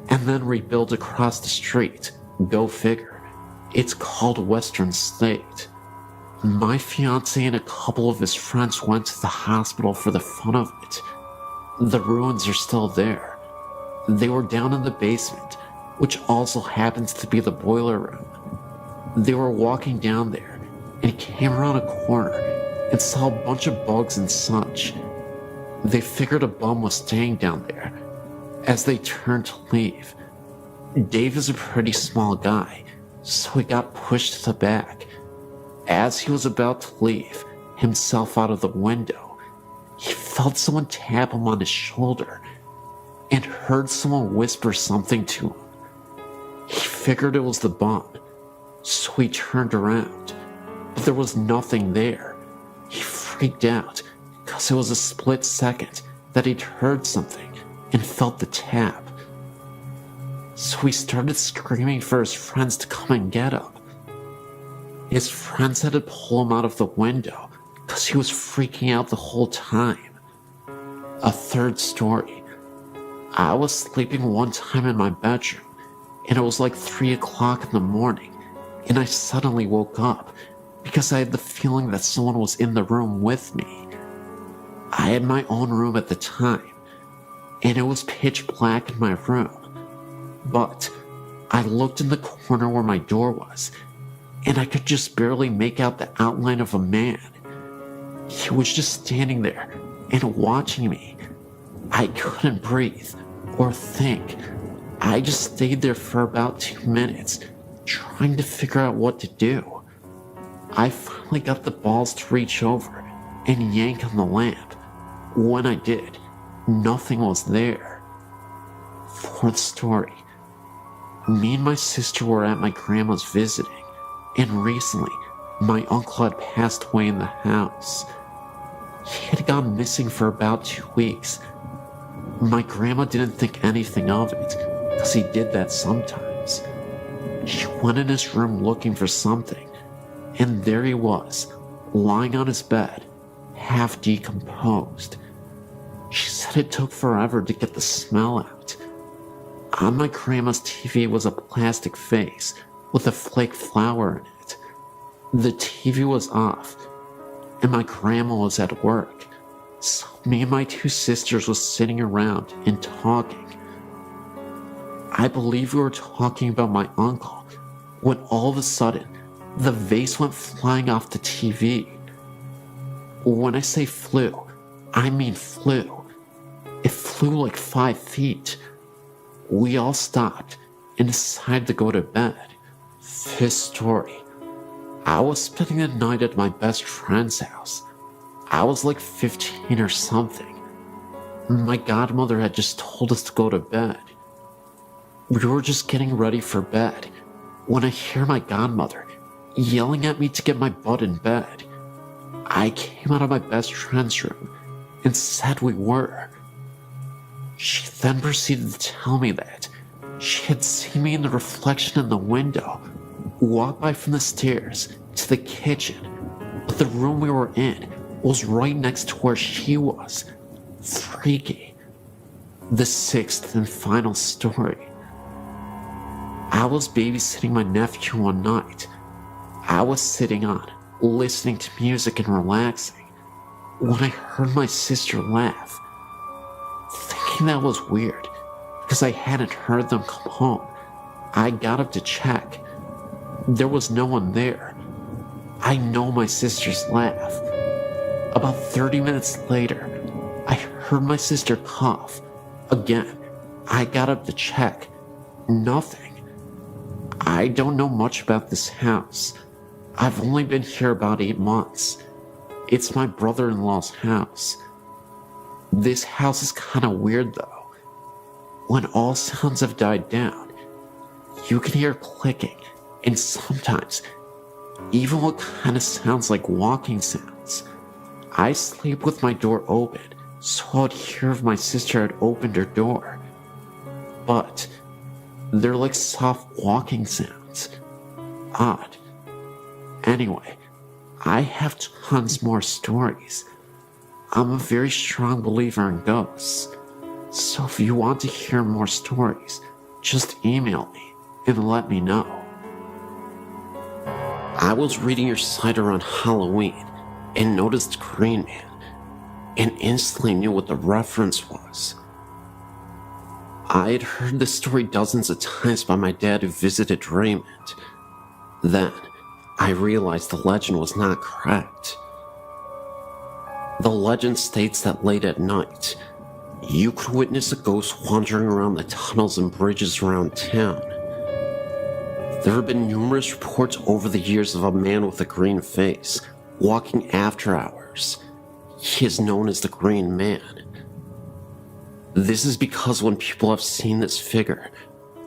and then rebuilt across the street. Go figure. It's called Western State. My fiance and a couple of his friends went to the hospital for the fun of it. The ruins are still there. They were down in the basement, which also happens to be the boiler room. They were walking down there and came around a corner and saw a bunch of bugs and such. They figured a bum was staying down there. As they turned to leave, Dave is a pretty small guy, so he got pushed to the back. As he was about to leave himself out of the window, he felt someone tap him on his shoulder and heard someone whisper something to him. He figured it was the bum, so he turned around, but there was nothing there. He freaked out because it was a split second that he'd heard something and felt the tap. So he started screaming for his friends to come and get him. His friends had to pull him out of the window because he was freaking out the whole time. A third story. I was sleeping one time in my bedroom, and it was like 3 o'clock in the morning, and I suddenly woke up because I had the feeling that someone was in the room with me. I had my own room at the time, and it was pitch black in my room. But I looked in the corner where my door was, and I could just barely make out the outline of a man. He was just standing there and watching me. I couldn't breathe or think. I just stayed there for about 2 minutes, trying to figure out what to do. I finally got the balls to reach over and yank on the lamp. When I did, nothing was there. Fourth story. Me and my sister were at my grandma's visiting, and recently, my uncle had passed away in the house. He had gone missing for about 2 weeks. My grandma didn't think anything of it, because he did that sometimes. She went in his room looking for something, and there he was, lying on his bed, half decomposed. She said it took forever to get the smell out. On my grandma's TV was a plastic vase with a flake flower in it. The TV was off, and my grandma was at work, so me and my 2 sisters was sitting around and talking. I believe we were talking about my uncle, when all of a sudden, the vase went flying off the TV. When I say flew, I mean flew. It flew like 5 feet. We all stopped and decided to go to bed. Fifth story. I was spending the night at my best friend's house. I was like 15 or something. My godmother had just told us to go to bed. We were just getting ready for bed when I hear my godmother yelling at me to get my butt in bed. I came out of my best friend's room and said we were. She then proceeded to tell me that she had seen me in the reflection in the window, walk by from the stairs to the kitchen, but the room we were in was right next to where she was. Freaky. The sixth and final story. I was babysitting my nephew one night. I was sitting on, listening to music and relaxing, when I heard my sister laugh. Thinking that was weird, because I hadn't heard them come home. I got up to check. There was no one there. I know my sister's laugh. About 30 minutes later, I heard my sister cough. Again, I got up to check. Nothing. I don't know much about this house. I've only been here about 8 months. It's my brother-in-law's house. This house is kind of weird though. When all sounds have died down, you can hear clicking and sometimes even what kind of sounds like walking sounds. I sleep with my door open, so I'd hear if my sister had opened her door. But they're like soft walking sounds. Odd. Anyway, I have tons more stories. I'm a very strong believer in ghosts. So if you want to hear more stories, just email me and let me know. I was reading your site around Halloween and noticed Green Man and instantly knew what the reference was. I had heard this story dozens of times by my dad who visited Raymond. Then, I realized the legend was not correct. The legend states that late at night, you could witness a ghost wandering around the tunnels and bridges around town. There have been numerous reports over the years of a man with a green face walking after hours. He is known as the Green Man. This is because when people have seen this figure,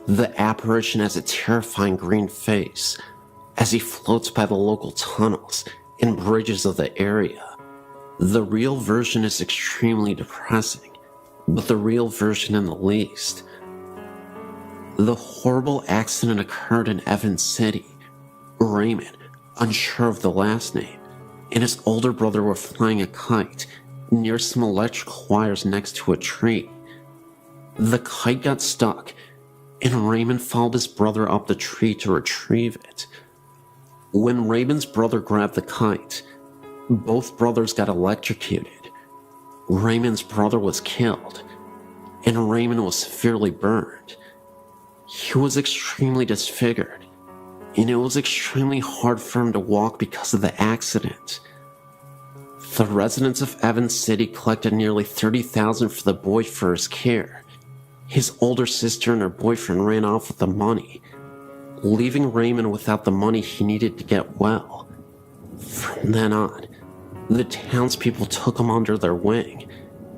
the apparition has a terrifying green face as he floats by the local tunnels and bridges of the area. The real version is extremely depressing, but the real version in the least. The horrible accident occurred in Evans City. Raymond, unsure of the last name, and his older brother were flying a kite near some electrical wires next to a tree. The kite got stuck, and Raymond followed his brother up the tree to retrieve it. When Raymond's brother grabbed the kite, both brothers got electrocuted. Raymond's brother was killed, and Raymond was severely burned. He was extremely disfigured, and it was extremely hard for him to walk because of the accident. The residents of Evans City collected nearly $30,000 for the boy for his care. His older sister and her boyfriend ran off with the money, leaving Raymond without the money he needed to get well. From then on, the townspeople took him under their wing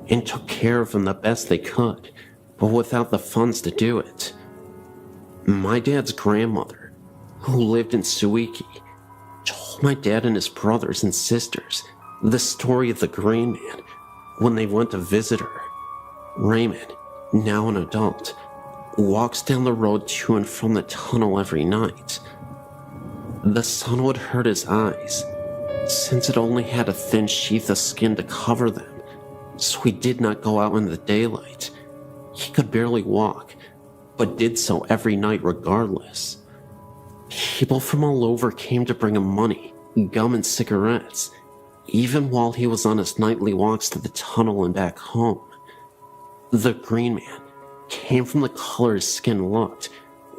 and took care of him the best they could, but without the funds to do it. My dad's grandmother, who lived in Suiki, told my dad and his brothers and sisters the story of the Green Man when they went to visit her. Raymond, now an adult, walks down the road to and from the tunnel every night. The sun would hurt his eyes, since it only had a thin sheath of skin to cover them, so he did not go out in the daylight. He could barely walk, but did so every night regardless. People from all over came to bring him money, gum, and cigarettes, even while he was on his nightly walks to the tunnel and back home. The Green Man came from the color his skin looked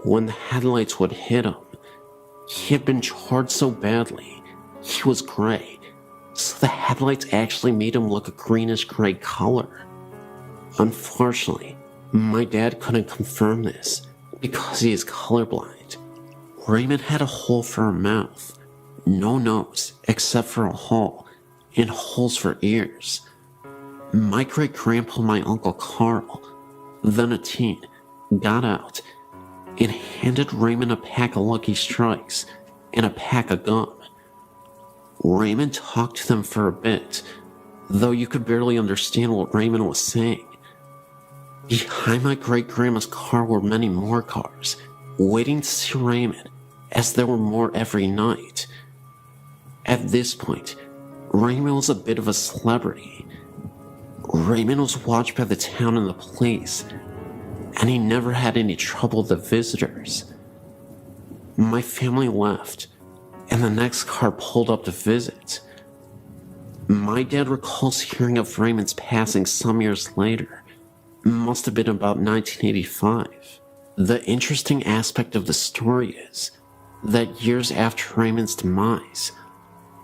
when the headlights would hit him. He had been charred so badly, he was gray, so the headlights actually made him look a greenish-gray color. Unfortunately, my dad couldn't confirm this because he is colorblind. Raymond had a hole for a mouth, no nose except for a hole, and holes for ears. My great-grandpa and my Uncle Carl, then a teen, got out and handed Raymond a pack of Lucky Strikes and a pack of gum. Raymond talked to them for a bit, though you could barely understand what Raymond was saying. Behind my great-grandma's car were many more cars, waiting to see Raymond, as there were more every night. At this point, Raymond was a bit of a celebrity. Raymond was watched by the town and the police, and he never had any trouble with the visitors. My family left, and the next car pulled up to visit. My dad recalls hearing of Raymond's passing some years later. Must have been about 1985. The interesting aspect of the story is that years after Raymond's demise,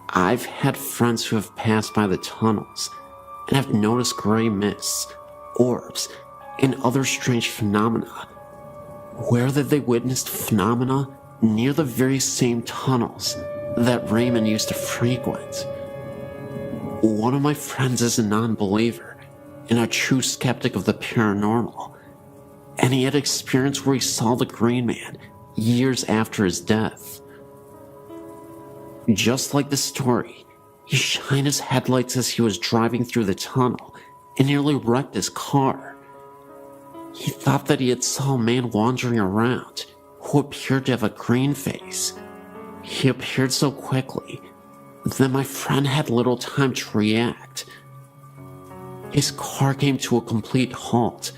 I've had friends who have passed by the tunnels and have noticed gray mists, orbs, and other strange phenomena, where that they witnessed phenomena near the very same tunnels that Raymond used to frequent. One of my friends is a non-believer and a true skeptic of the paranormal, and he had experience where he saw the Green Man years after his death. Just like the story, he shined his headlights as he was driving through the tunnel and nearly wrecked his car. He thought that he had saw a man wandering around who appeared to have a green face. He appeared so quickly that my friend had little time to react. His car came to a complete halt,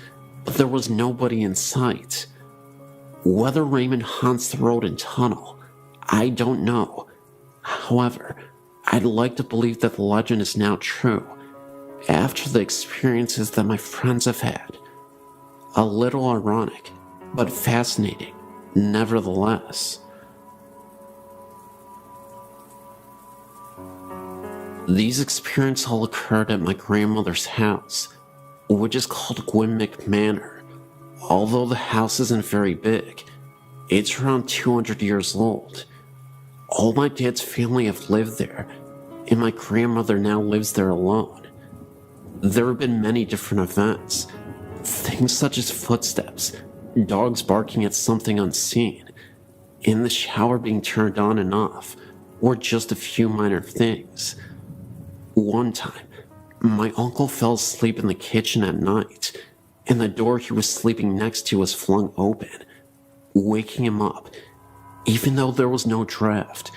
but there was nobody in sight. Whether Raymond haunts the road and tunnel, I don't know. However, I'd like to believe that the legend is now true after the experiences that my friends have had. A little ironic, but fascinating, nevertheless. These experiences all occurred at my grandmother's house, which is called Gwynmick Manor. Although the house isn't very big, it's around 200 years old. All my dad's family have lived there, and my grandmother now lives there alone. There have been many different events, things such as footsteps, dogs barking at something unseen, and the shower being turned on and off, or just a few minor things. One time, my uncle fell asleep in the kitchen at night, and the door he was sleeping next to was flung open, waking him up, even though there was no draft,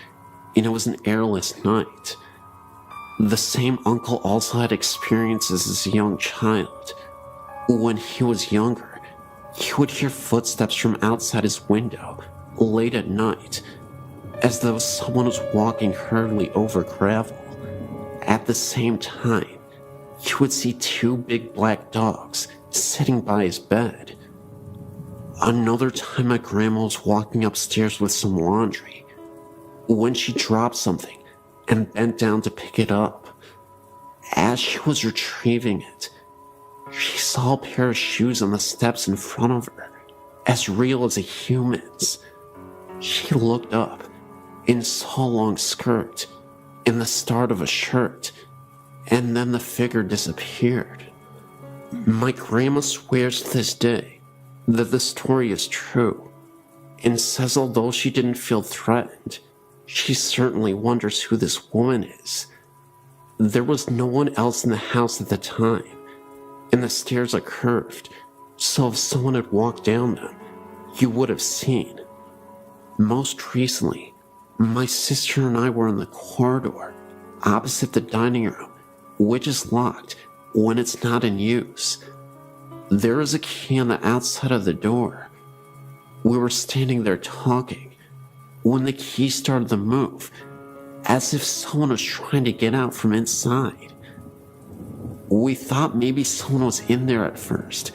and it was an airless night. The same uncle also had experiences as a young child. When he was younger, he would hear footsteps from outside his window late at night, as though someone was walking hurriedly over gravel. At the same time, he would see two big black dogs sitting by his bed. Another time, my grandma was walking upstairs with some laundry when she dropped something and bent down to pick it up. As she was retrieving it, she saw a pair of shoes on the steps in front of her, as real as a human's. She looked up and saw a long skirt and the start of a shirt, and then the figure disappeared. My grandma swears to this day that the story is true, and says although she didn't feel threatened, she certainly wonders who this woman is. There was no one else in the house at the time, and the stairs are curved, so if someone had walked down them, you would have seen. Most recently, my sister and I were in the corridor opposite the dining room, which is locked when it's not in use. There is a key on the outside of the door. We were standing there talking when the key started to move, as if someone was trying to get out from inside. We thought maybe someone was in there at first,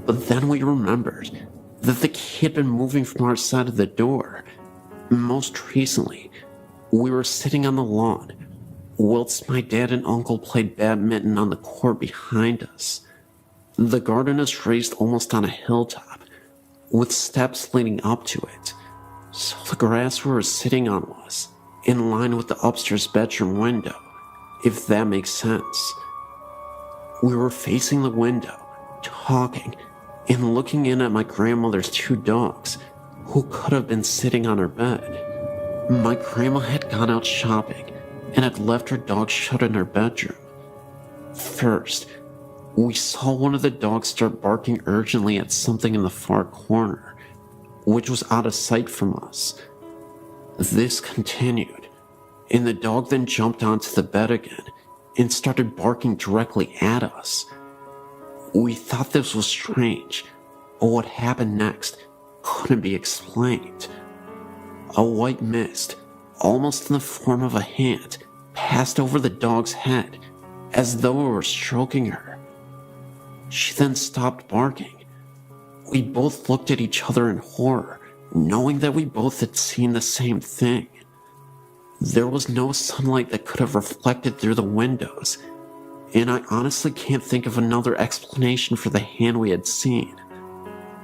but then we remembered that the key had been moving from our side of the door. Most recently, we were sitting on the lawn whilst my dad and uncle played badminton on the court behind us. The garden is raised almost on a hilltop, with steps leading up to it, so the grass we were sitting on was in line with the upstairs bedroom window, if that makes sense. We were facing the window, talking, and looking in at my grandmother's two dogs, who could have been sitting on her bed. My grandma had gone out shopping and had left her dog shut in her bedroom. First, we saw one of the dogs start barking urgently at something in the far corner, which was out of sight from us. This continued, and the dog then jumped onto the bed again and started barking directly at us. We thought this was strange, but what happened next couldn't be explained. A white mist, almost in the form of a hand, passed over the dog's head, as though it were stroking her. She then stopped barking. We both looked at each other in horror, knowing that we both had seen the same thing. There was no sunlight that could have reflected through the windows, and I honestly can't think of another explanation for the hand we had seen.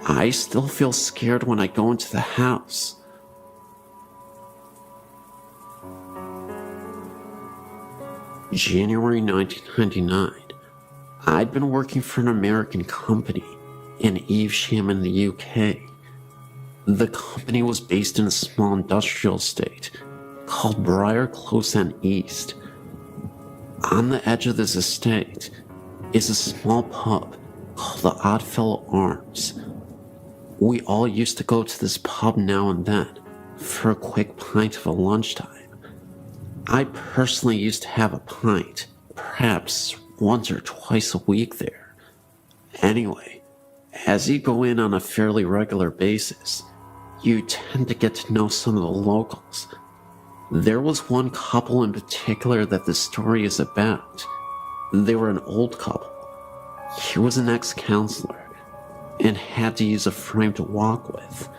I still feel scared when I go into the house. January 1999. I'd been working for an American company in Evesham in the UK. The company was based in a small industrial estate called Briar Close End East. On the edge of this estate is a small pub called the Oddfellow Arms. We all used to go to this pub now and then for a quick pint of a lunchtime. I personally used to have a pint, perhaps once or twice a week there. Anyway, as you go in on a fairly regular basis, you tend to get to know some of the locals. There was one couple in particular that the story is about. They were an old couple. He was an ex-counselor and had to use a frame to walk with.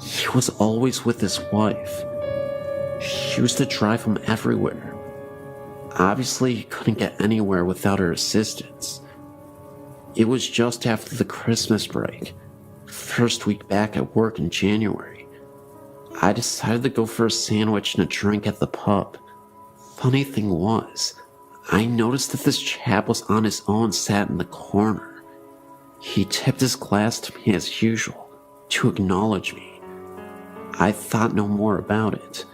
He was always with his wife. She used to drive him everywhere. Obviously, he couldn't get anywhere without her assistance. It was just after the Christmas break, first week back at work in January. I decided to go for a sandwich and a drink at the pub. Funny thing was, I noticed that this chap was on his own, sat in the corner. He tipped his glass to me as usual, to acknowledge me. I thought no more about it.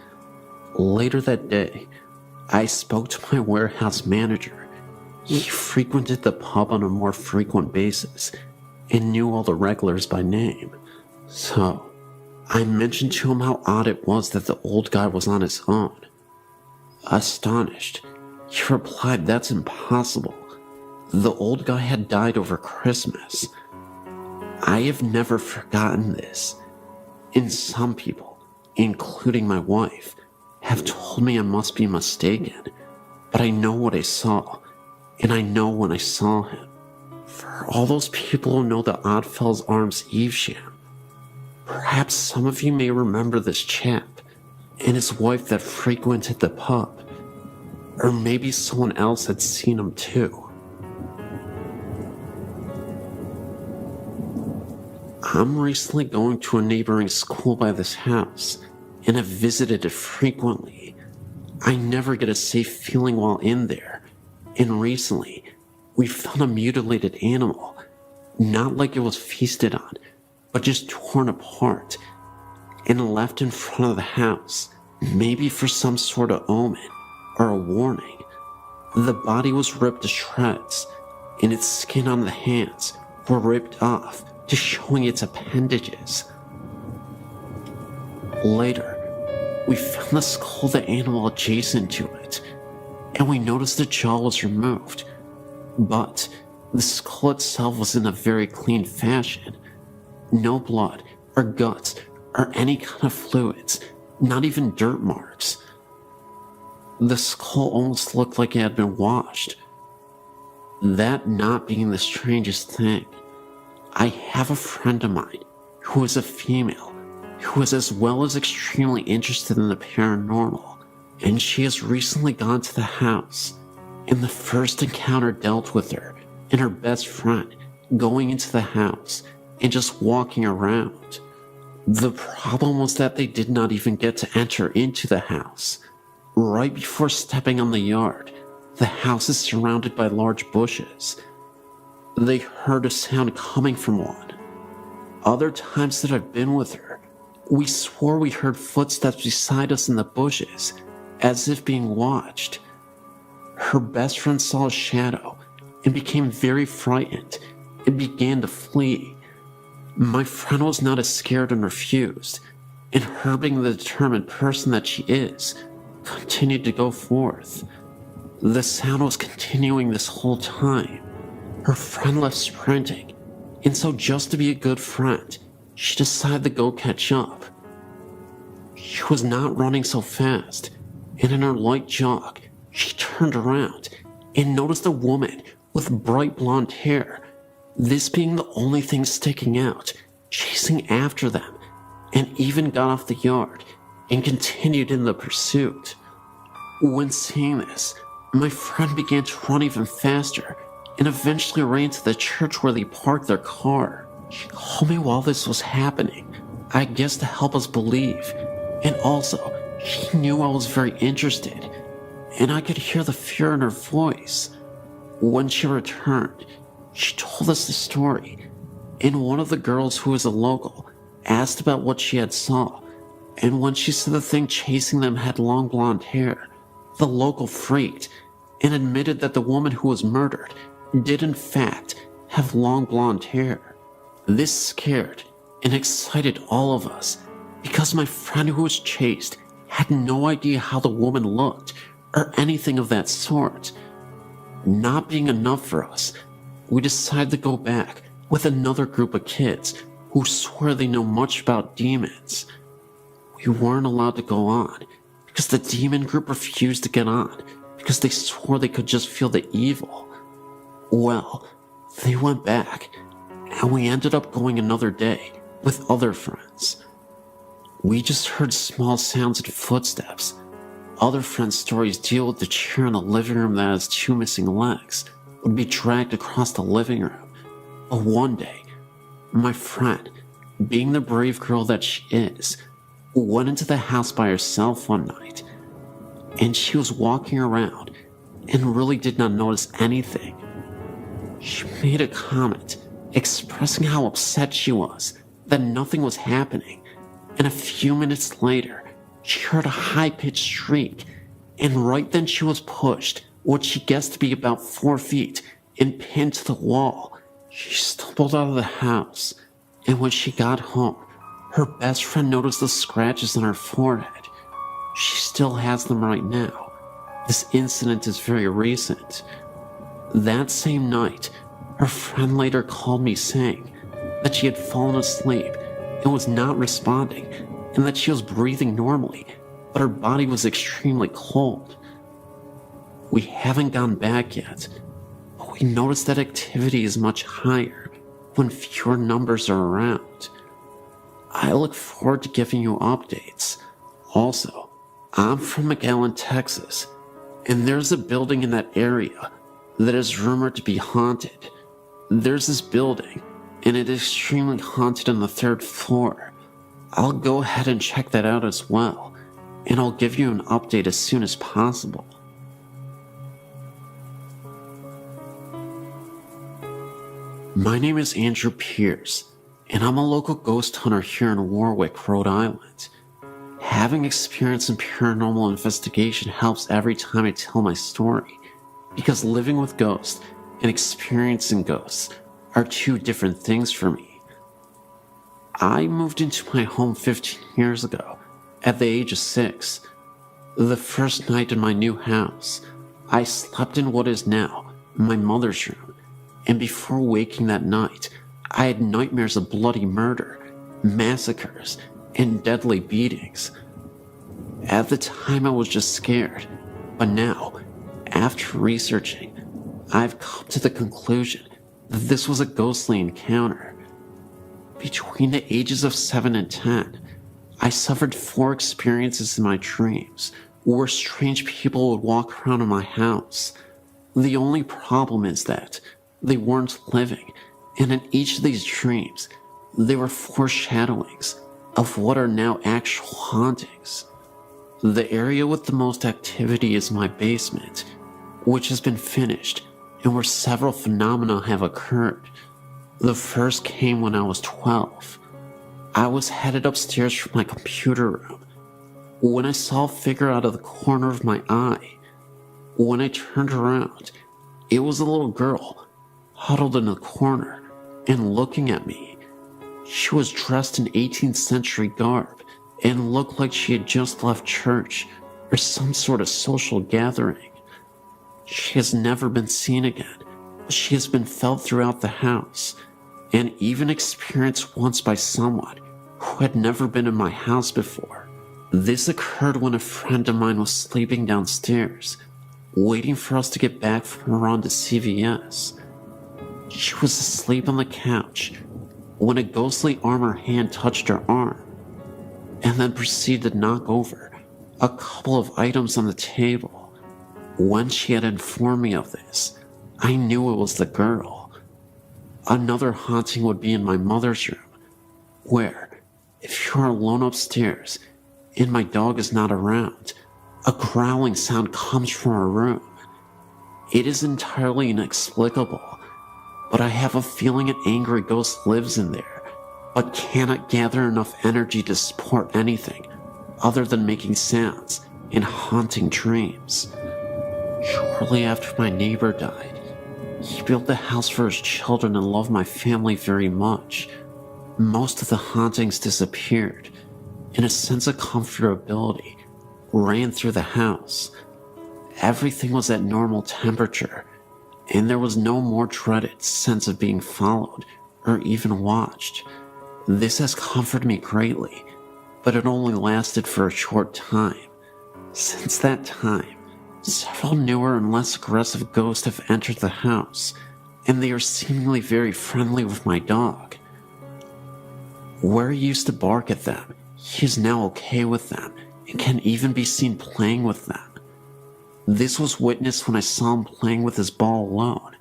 Later that day, I spoke to my warehouse manager. He frequented the pub on a more frequent basis and knew all the regulars by name. So, I mentioned to him how odd it was that the old guy was on his own. Astonished, he replied, "That's impossible. The old guy had died over Christmas." I have never forgotten this, and some people, including my wife, have told me I must be mistaken, but I know what I saw, and I know when I saw him. For all those people who know the Oddfellows Arms Evesham, perhaps some of you may remember this chap and his wife that frequented the pub, or maybe someone else had seen him too. I'm recently going to a neighboring school by this house, and have visited it frequently. I never get a safe feeling while in there, and recently, we found a mutilated animal, not like it was feasted on, but just torn apart, and left in front of the house, maybe for some sort of omen, or a warning. The body was ripped to shreds, and its skin on the hands were ripped off, just showing its appendages. Later, we found the skull of the animal adjacent to it, and we noticed the jaw was removed, but the skull itself was in a very clean fashion. No blood, or guts, or any kind of fluids, not even dirt marks. The skull almost looked like it had been washed. That not being the strangest thing, I have a friend of mine who is a female, who is as well as extremely interested in the paranormal, and she has recently gone to the house, and the first encounter dealt with her and her best friend going into the house and just walking around. The problem was that they did not even get to enter into the house. Right before stepping on the yard, the house is surrounded by large bushes. They heard a sound coming from one. Other times that I've been with her, we swore we heard footsteps beside us in the bushes, as if being watched. Her best friend saw a shadow and became very frightened and began to flee. My friend was not as scared and refused, and her being the determined person that she is, continued to go forth. The sound was continuing this whole time. Her friend left sprinting, and so just to be a good friend, she decided to go catch up. She was not running so fast, and in her light jog, she turned around and noticed a woman with bright blonde hair this being the only thing sticking out, chasing after them, and even got off the yard and continued in the pursuit. When seeing this, my friend began to run even faster and eventually ran to the church where they parked their car. She called me while this was happening, I guess to help us believe, and also she knew I was very interested, and I could hear the fear in her voice. When she returned, she told us the story, and one of the girls who was a local asked about what she had saw, and when she said the thing chasing them had long blonde hair, the local freaked and admitted that the woman who was murdered did in fact have long blonde hair. This scared and excited all of us because my friend who was chased had no idea how the woman looked or anything of that sort. Not being enough for us, we decided to go back with another group of kids who swear they know much about demons. We weren't allowed to go on because the demon group refused to get on because they swore they could just feel the evil. Well, they went back, and we ended up going another day with other friends. We just heard small sounds and footsteps. Other friends' stories deal with the chair in the living room that has two missing legs would be dragged across the living room. But one day, my friend, being the brave girl that she is, went into the house by herself one night, and she was walking around and really did not notice anything. She made a comment expressing how upset she was that nothing was happening, and a few minutes later, she heard a high-pitched shriek, and right then she was pushed, what she guessed to be about 4 feet, and pinned to the wall. She stumbled out of the house, and when she got home, her best friend noticed the scratches on her forehead. She still has them right now. This incident is very recent. That same night, her friend later called me saying that she had fallen asleep and was not responding, and that she was breathing normally, but her body was extremely cold. We haven't gone back yet, but we noticed that activity is much higher when fewer numbers are around. I look forward to giving you updates. Also, I'm from McAllen, Texas, and there's a building in that area that is rumored to be haunted. There's this building, and it is extremely haunted on the 3rd floor. I'll go ahead and check that out as well, and I'll give you an update as soon as possible. My name is Andrew Pierce, and I'm a local ghost hunter here in Warwick, Rhode Island. Having experience in paranormal investigation helps every time I tell my story, because living with ghosts and experiencing ghosts are two different things for me. I moved into my home 15 years ago, at the age of 6. The first night in my new house, I slept in what is now my mother's room, and before waking that night, I had nightmares of bloody murder, massacres, and deadly beatings. At the time I was just scared, but now, after researching, I've come to the conclusion that this was a ghostly encounter. Between the ages of 7 and 10, I suffered 4 experiences in my dreams where strange people would walk around in my house. The only problem is that they weren't living, and in each of these dreams, they were foreshadowings of what are now actual hauntings. The area with the most activity is my basement, which has been finished and where several phenomena have occurred. The first came when I was 12. I was headed upstairs from my computer room when I saw a figure out of the corner of my eye. When I turned around, it was a little girl huddled in the corner and looking at me. She was dressed in 18th century garb and looked like she had just left church or some sort of social gathering. She has never been seen again, but she has been felt throughout the house, and even experienced once by someone who had never been in my house before. This occurred when a friend of mine was sleeping downstairs, waiting for us to get back from a run to CVS. She was asleep on the couch when a ghostly arm or hand touched her arm, and then proceeded to knock over a couple of items on the table. When she had informed me of this, I knew it was the girl. Another haunting would be in my mother's room, where, if you are alone upstairs and my dog is not around, a growling sound comes from her room. It is entirely inexplicable, but I have a feeling an angry ghost lives in there, but cannot gather enough energy to support anything other than making sounds and haunting dreams. Shortly after my neighbor died, he built the house for his children and loved my family very much. Most of the hauntings disappeared, and a sense of comfortability ran through the house. Everything was at normal temperature, and there was no more dreaded sense of being followed or even watched. This has comforted me greatly, but it only lasted for a short time. Since that time, several newer and less aggressive ghosts have entered the house, and they are seemingly very friendly with my dog. Where he used to bark at them, he is now okay with them and can even be seen playing with them. This was witnessed when I saw him playing with his ball alone,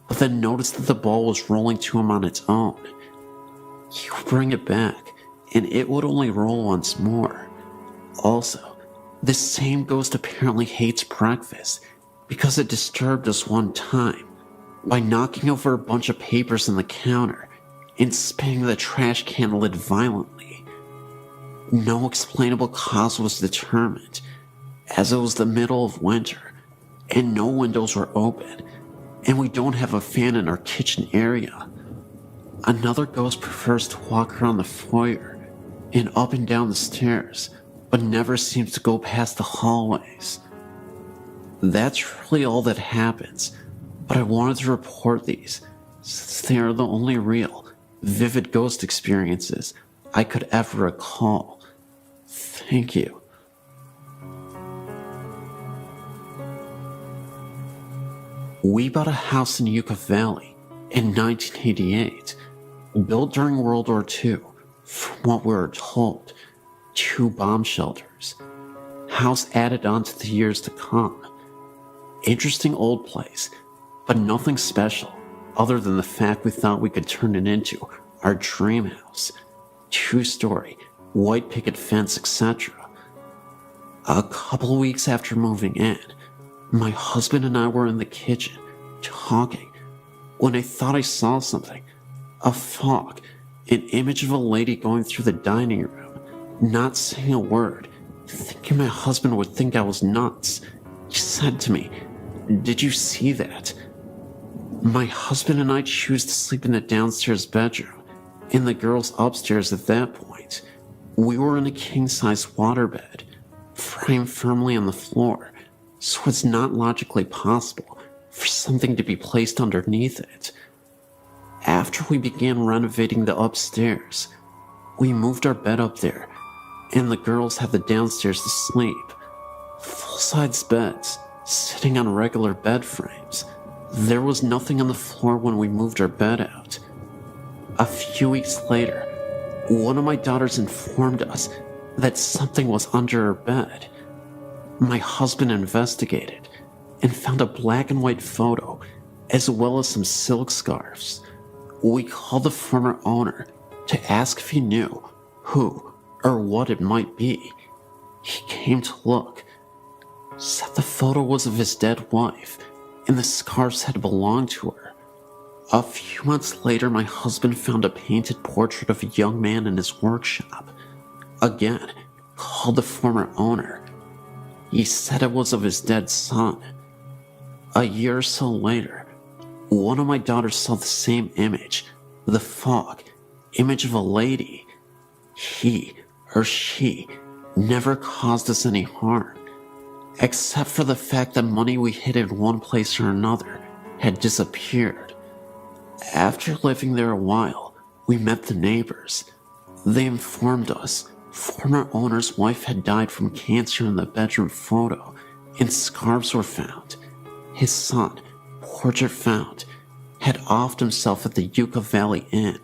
but then noticed that the ball was rolling to him on its own. He would bring it back, and it would only roll once more. Also, this same ghost apparently hates breakfast because it disturbed us one time by knocking over a bunch of papers on the counter and spinning the trash can lid violently. No explainable cause was determined, as it was the middle of winter and no windows were open, and we don't have a fan in our kitchen area. Another ghost prefers to walk around the foyer and up and down the stairs, but never seems to go past the hallways. That's really all that happens, but I wanted to report these since they are the only real, vivid ghost experiences I could ever recall. Thank you. We bought a house in Yucca Valley in 1988, built during World War II, from what we were told, 2 bomb shelters. House added on to the years to come. Interesting old place, but nothing special other than the fact we thought we could turn it into our dream house. 2-story, white picket fence, etc. A couple weeks after moving in, my husband and I were in the kitchen, talking, when I thought I saw something. A fog, an image of a lady going through the dining room, not saying a word, thinking my husband would think I was nuts. He said to me, "Did you see that?" My husband and I choose to sleep in the downstairs bedroom, and the girls upstairs at that point. We were in a king-size waterbed, framed firmly on the floor, so it's not logically possible for something to be placed underneath it. After we began renovating the upstairs, we moved our bed up there, and the girls had the downstairs to sleep. Full-size beds, sitting on regular bed frames. There was nothing on the floor when we moved our bed out. A few weeks later, one of my daughters informed us that something was under her bed. My husband investigated and found a black and white photo, as well as some silk scarves. We called the former owner to ask if he knew who or what it might be. He came to look, said the photo was of his dead wife, and the scarves had belonged to her. A few months later, my husband found a painted portrait of a young man in his workshop. Again, called the former owner. He said it was of his dead son. A year or so later, one of my daughters saw the same image, the fog, image of a lady. He or she never caused us any harm, except for the fact that money we hid in one place or another had disappeared. After living there a while, we met the neighbors. They informed us former owner's wife had died from cancer in the bedroom photo, and scarves were found. His son, portrait found, had offed himself at the Yucca Valley Inn.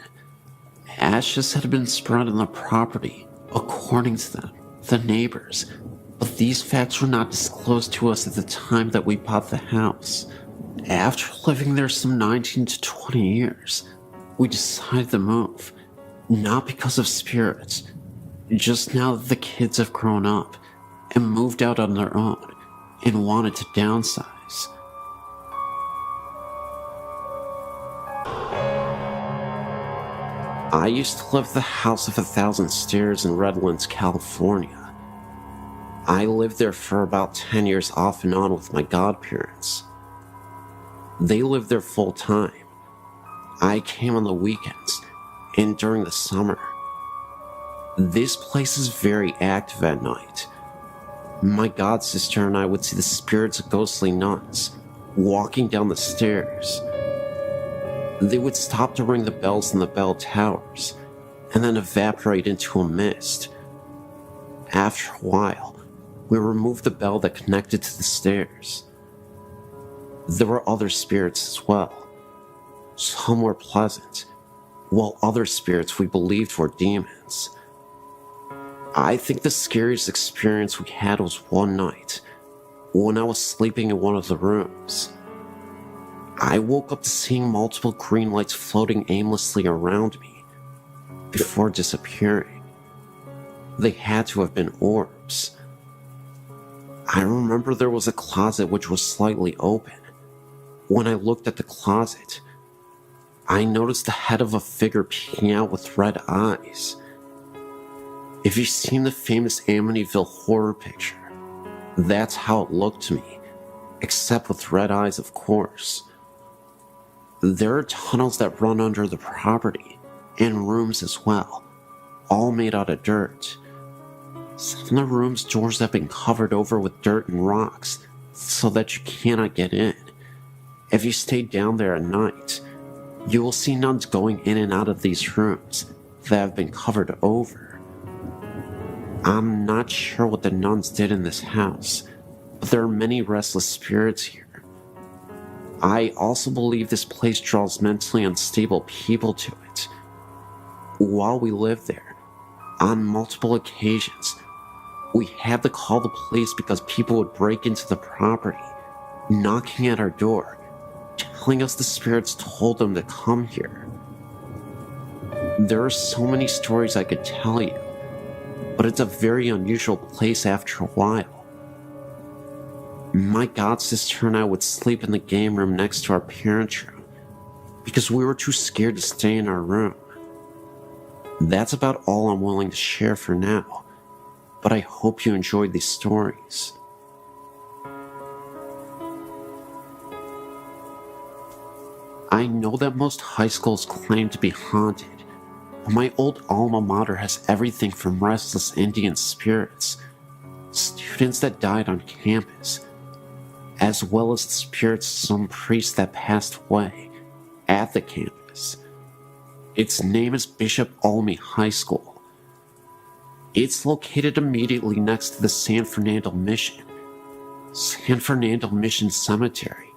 Ashes had been spread on the property, according to them, the neighbors, but these facts were not disclosed to us at the time that we bought the house. After living there some 19 to 20 years, we decided to move, not because of spirits, just now that the kids have grown up and moved out on their own and wanted to downsize. I used to live at the House of 1,000 Stairs in Redlands, California. I lived there for about 10 years off and on with my godparents. They lived there full time. I came on the weekends and during the summer. This place is very active at night. My godsister and I would see the spirits of ghostly nuns walking down the stairs. They would stop to ring the bells in the bell towers and then evaporate into a mist. After a while, we removed the bell that connected to the stairs. There were other spirits as well. Some were pleasant, while other spirits we believed were demons. I think the scariest experience we had was one night when I was sleeping in one of the rooms. I woke up to seeing multiple green lights floating aimlessly around me before disappearing. They had to have been orbs. I remember there was a closet which was slightly open. When I looked at the closet, I noticed the head of a figure peeking out with red eyes. If you've seen the famous Amityville horror picture, that's how it looked to me, except with red eyes, of course. There are tunnels that run under the property, and rooms as well, all made out of dirt. Some of the rooms' doors have been covered over with dirt and rocks, so that you cannot get in. If you stay down there at night, you will see nuns going in and out of these rooms that have been covered over. I'm not sure what the nuns did in this house, but there are many restless spirits here. I also believe this place draws mentally unstable people to it. While we lived there, on multiple occasions, we had to call the police because people would break into the property, knocking at our door, telling us the spirits told them to come here. There are so many stories I could tell you, but it's a very unusual place after a while. My godsister and I would sleep in the game room next to our parents' room because we were too scared to stay in our room. That's about all I'm willing to share for now, but I hope you enjoyed these stories. I know that most high schools claim to be haunted, but my old alma mater has everything from restless Indian spirits, students that died on campus, as well as the spirits of some priest that passed away at the campus. Its name is Bishop Olney High School. It's located immediately next to the San Fernando Mission Cemetery,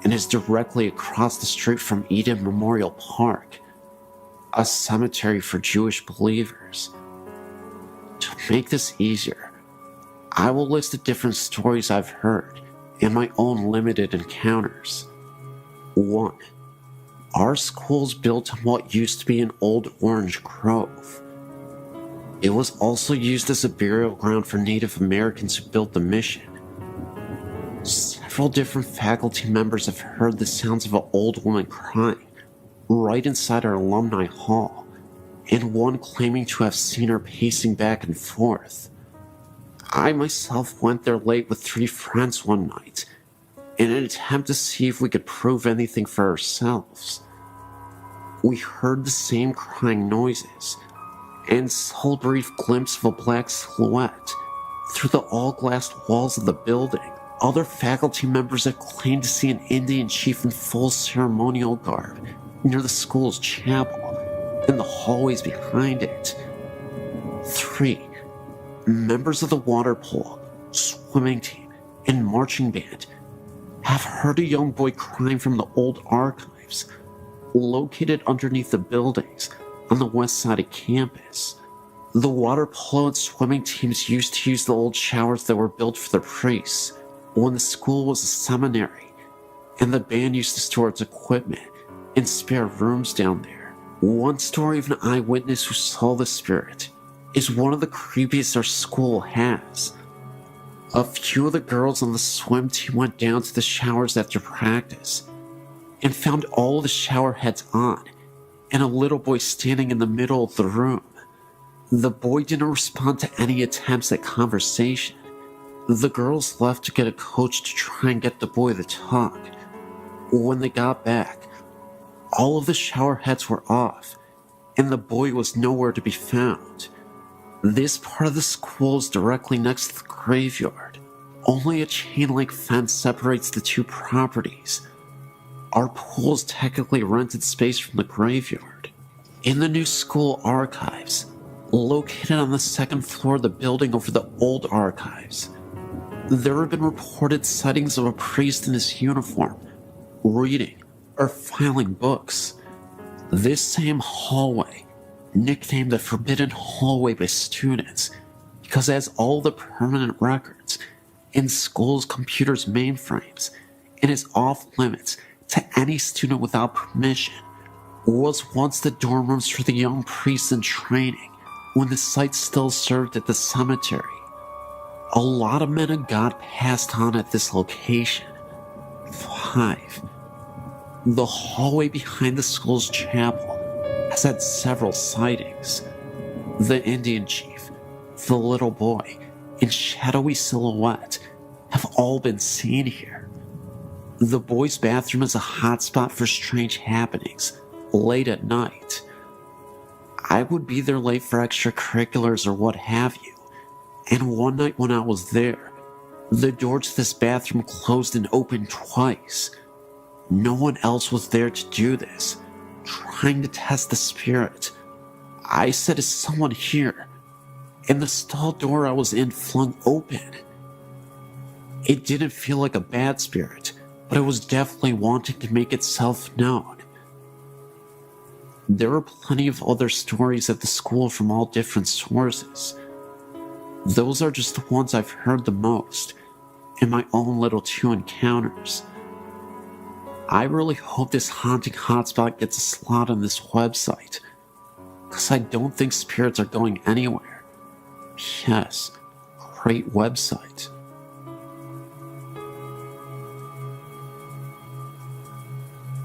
and is directly across the street from Eden Memorial Park, a cemetery for Jewish believers. To make this easier, I will list the different stories I've heard and my own limited encounters. 1. Our school's built on what used to be an old orange grove. It was also used as a burial ground for Native Americans who built the mission. Several different faculty members have heard the sounds of an old woman crying right inside our alumni hall, and one claiming to have seen her pacing back and forth. I myself went there late with 3 friends one night in an attempt to see if we could prove anything for ourselves. We heard the same crying noises and saw a brief glimpse of a black silhouette through the all-glass walls of the building. Other faculty members have claimed to see an Indian chief in full ceremonial garb near the school's chapel and the hallways behind it. 3. Members of the water polo, swimming team, and marching band have heard a young boy crying from the old archive archives, located underneath the buildings on the west side of campus. The water polo and swimming teams used to use the old showers that were built for the priests when the school was a seminary, and the band used to store its equipment in spare rooms down there. One story of an eyewitness who saw the spirit is one of the creepiest our school has. A few of the girls on the swim team went down to the showers after practice and found all the shower heads on and a little boy standing in the middle of the room. The boy didn't respond to any attempts at conversation. The girls left to get a coach to try and get the boy to talk. When they got back, all of the shower heads were off, and the boy was nowhere to be found. This part of the school is directly next to the graveyard. Only a chain-link fence separates the two properties. Our pool is technically rented space from the graveyard. In the new school archives, located on the second floor of the building over the old archives, there have been reported sightings of a priest in his uniform, reading or filing books. This same hallway, nicknamed the Forbidden Hallway by students, because it has all the permanent records in school's computer's mainframes and is off limits to any student without permission, was once the dorm rooms for the young priests in training when the site still served at the cemetery. A lot of men of God passed on at this location. 5. The hallway behind the school's chapel has had several sightings. The Indian chief, the little boy, and shadowy silhouette have all been seen here. The boys' bathroom is a hotspot for strange happenings late at night. I would be there late for extracurriculars or what have you, and one night when I was there, the door to this bathroom closed and opened twice. No one else was there to do this, trying to test the spirit. I said, "Is someone here?" And the stall door I was in flung open. It didn't feel like a bad spirit, but it was definitely wanting to make itself known. There are plenty of other stories at the school from all different sources. Those are just the ones I've heard the most, in my own little 2 encounters. I really hope this haunting hotspot gets a slot on this website, because I don't think spirits are going anywhere. Yes, great website.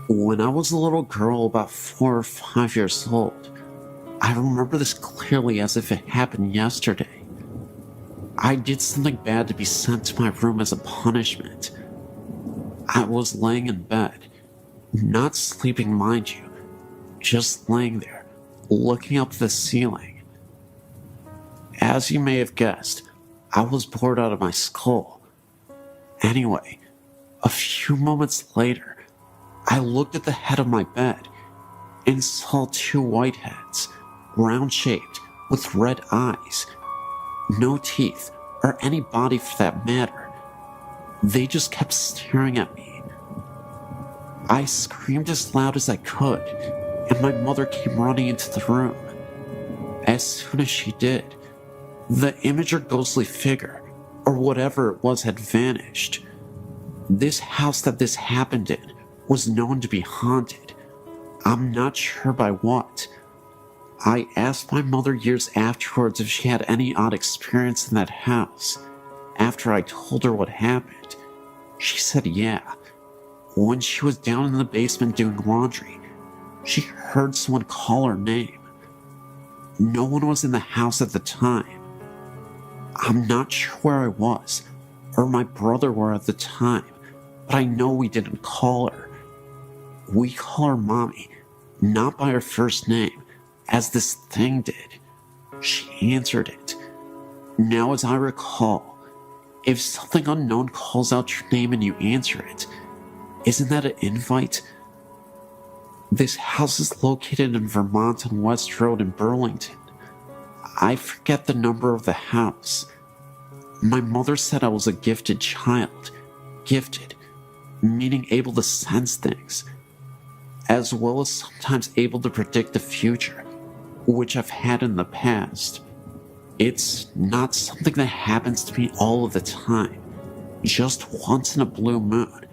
When I was a little girl, about 4 or 5 years old, I remember this clearly as if it happened yesterday. I did something bad to be sent to my room as a punishment. I was laying in bed, not sleeping, mind you, just laying there, looking up at the ceiling. As you may have guessed, I was bored out of my skull. Anyway, a few moments later, I looked at the head of my bed and saw 2 white heads, round-shaped, with red eyes. No teeth, or any body for that matter. They just kept staring at me. I screamed as loud as I could, and my mother came running into the room. As soon as she did, the image or ghostly figure, or whatever it was, had vanished. This house that this happened in was known to be haunted. I'm not sure by what. I asked my mother years afterwards if she had any odd experience in that house. After I told her what happened, she said yeah. When she was down in the basement doing laundry, she heard someone call her name. No one was in the house at the time. I'm not sure where I was, or my brother were at the time, but I know we didn't call her. We call her Mommy, not by her first name, as this thing did. She answered it. Now, as I recall, if something unknown calls out your name and you answer it, isn't that an invite? This house is located in Vermont on West Road in Burlington. I forget the number of the house. My mother said I was a gifted child. Gifted, meaning able to sense things. as well as sometimes able to predict the future, which I've had in the past. It's not something that happens to me all of the time. Just once in a blue moon,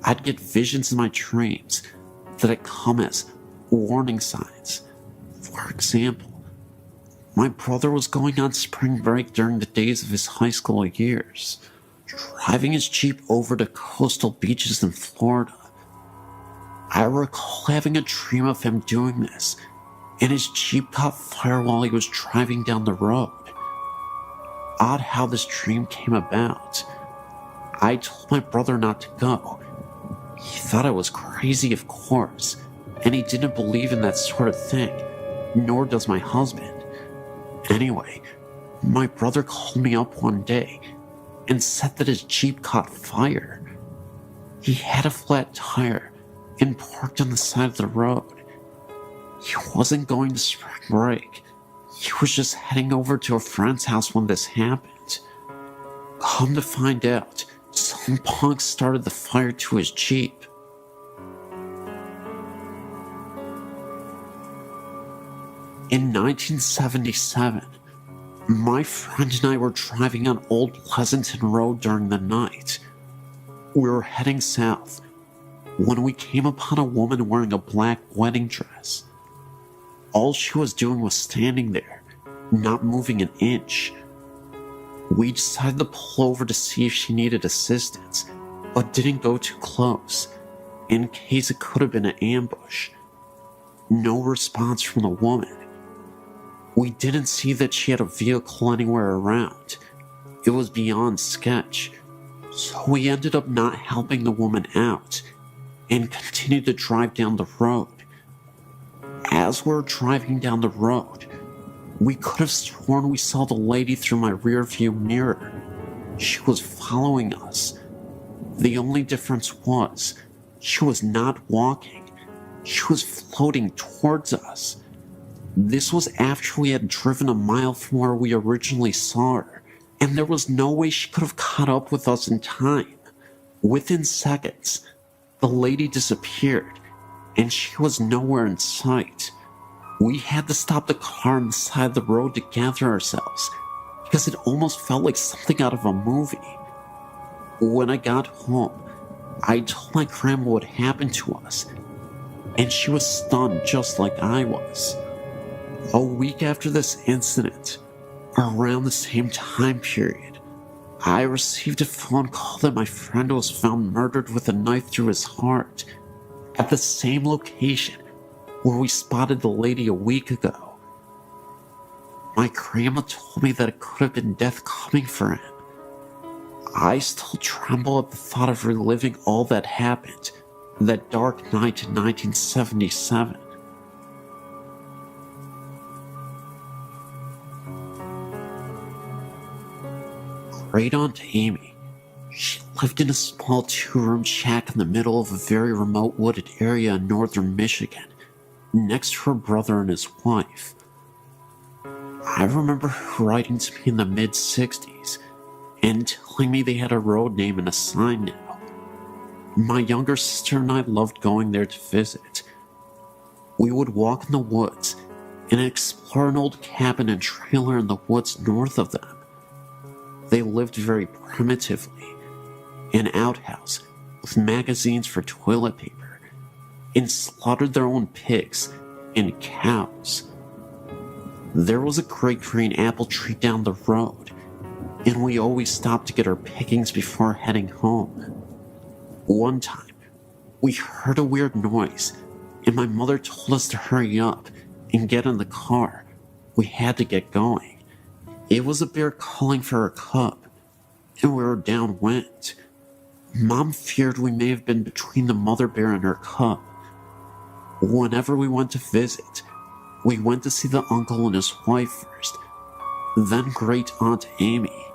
I'd get visions in my dreams that come as warning signs. For example, my brother was going on spring break during the days of his high school years, driving his Jeep over to coastal beaches in Florida. I recall having a dream of him doing this, and his Jeep caught fire while he was driving down the road. Odd how this dream came about. I told my brother not to go. He thought I was crazy, of course, and he didn't believe in that sort of thing, nor does my husband. Anyway, my brother called me up one day and said that his Jeep caught fire. He had a flat tire and parked on the side of the road. He wasn't going to spring break. He was just heading over to a friend's house when this happened. Come to find out, some punk started the fire to his Jeep. In 1977, my friend and I were driving on Old Pleasanton Road during the night. We were heading south when we came upon a woman wearing a black wedding dress. All she was doing was standing there, not moving an inch. We decided to pull over to see if she needed assistance, but didn't go too close, in case it could have been an ambush. No response from the woman. We didn't see that she had a vehicle anywhere around. It was beyond sketch, so we ended up not helping the woman out and continued to drive down the road. As we were driving down the road, we could have sworn we saw the lady through my rearview mirror. She was following us. The only difference was, she was not walking. She was floating towards us. This was after we had driven a mile from where we originally saw her, and there was no way she could have caught up with us in time. Within seconds, the lady disappeared, and she was nowhere in sight. We had to stop the car on the side of the road to gather ourselves, because it almost felt like something out of a movie. When I got home, I told my grandma what happened to us, and she was stunned just like I was. A week after this incident, around the same time period, I received a phone call that my friend was found murdered with a knife through his heart at the same location where we spotted the lady a week ago. My grandma told me that it could have been death coming for him. I still tremble at the thought of reliving all that happened that dark night in 1977. Great Aunt Amy. She lived in a small 2-room shack in the middle of a very remote wooded area in northern Michigan, next to her brother and his wife. I remember her writing to me in the mid-60s and telling me they had a road name and a sign now. My younger sister and I loved going there to visit. We would walk in the woods and explore an old cabin and trailer in the woods north of them. They lived very primitively, an outhouse with magazines for toilet paper, and slaughtered their own pigs and cows. There was a great green apple tree down the road, and we always stopped to get our pickings before heading home. One time, we heard a weird noise, and my mother told us to hurry up and get in the car. We had to get going. It was a bear calling for her cub, and we were downwind. Mom feared we may have been between the mother bear and her cub. Whenever we went to visit, we went to see the uncle and his wife first, then Great Aunt Amy.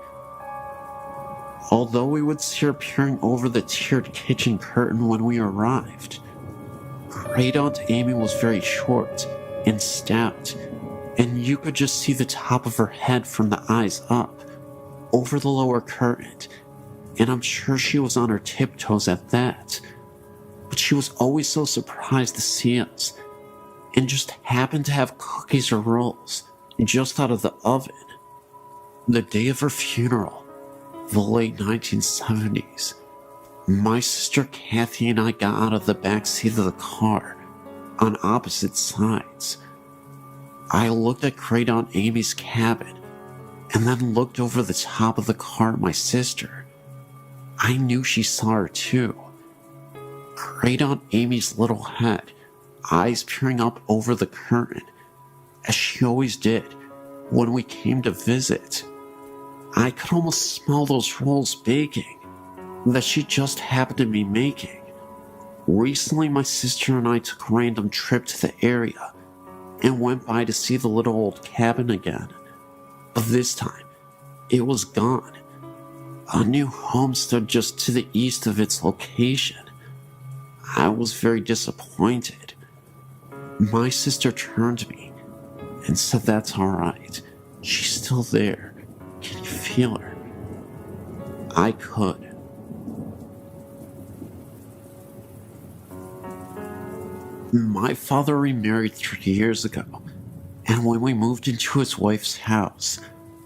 Although we would see her peering over the tiered kitchen curtain when we arrived, Great Aunt Amy was very short and stout, and you could just see the top of her head from the eyes up, over the lower curtain, and I'm sure she was on her tiptoes at that. but she was always so surprised to see us and just happened to have cookies or rolls just out of the oven. The day of her funeral, the late 1970s, my sister Kathy and I got out of the back seat of the car on opposite sides. I looked at Great Aunt Amy's cabin and then looked over the top of the car at my sister. I knew she saw her too. Great Aunt Amy's little head, eyes peering up over the curtain, as she always did when we came to visit. I could almost smell those rolls baking that she just happened to be making. Recently, my sister and I took a random trip to the area and went by to see the little old cabin again. But this time, it was gone. A new home stood just to the east of its location. I was very disappointed. My sister turned to me and said, "That's alright. She's still there. Can you feel her?" I could. My father remarried 3 years ago, and when we moved into his wife's house,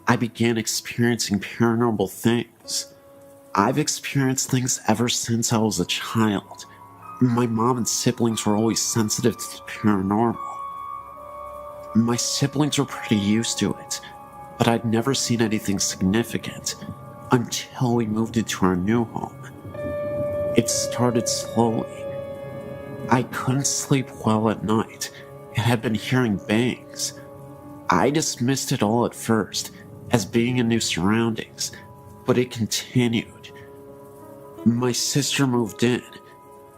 I began experiencing paranormal things. I've experienced things ever since I was a child. My mom and siblings were always sensitive to the paranormal. My siblings were pretty used to it, but I'd never seen anything significant until we moved into our new home. It started slowly. I couldn't sleep well at night and had been hearing bangs. I dismissed it all at first as being in new surroundings, but it continued. My sister moved in,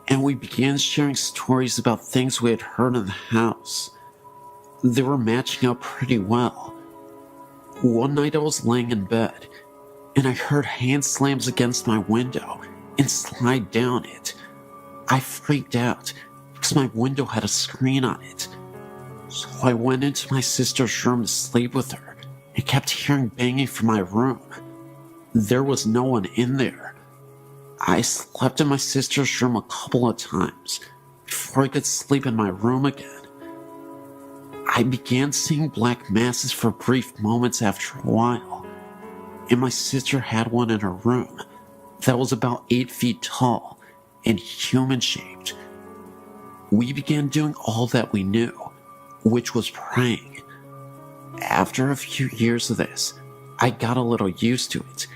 and we began sharing stories about things we had heard in the house. They were matching up pretty well. One night I was laying in bed, and I heard hand slams against my window and slide down it. I freaked out because my window had a screen on it. So I went into my sister's room to sleep with her and kept hearing banging from my room. There was no one in there. I slept in my sister's room a couple of times before I could sleep in my room again. I began seeing black masses for brief moments after a while, and my sister had one in her room that was about 8 feet tall and human-shaped. We began doing all that we knew, which was praying. After a few years of this, I got a little used to it,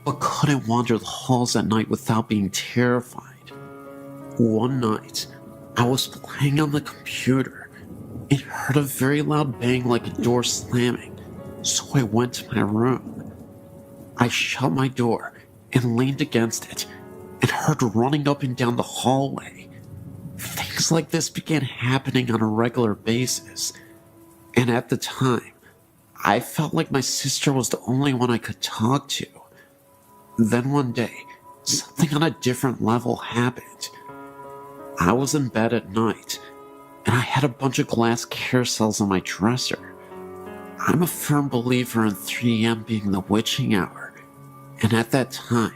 but couldn't wander the halls at night without being terrified. One night, I was playing on the computer and heard a very loud bang like a door slamming, so I went to my room. I shut my door and leaned against it and heard running up and down the hallway. Things like this began happening on a regular basis, and at the time, I felt like my sister was the only one I could talk to. Then one day, something on a different level happened. I was in bed at night, and I had a bunch of glass carousels on my dresser. I'm a firm believer in 3 a.m. being the witching hour, and at that time,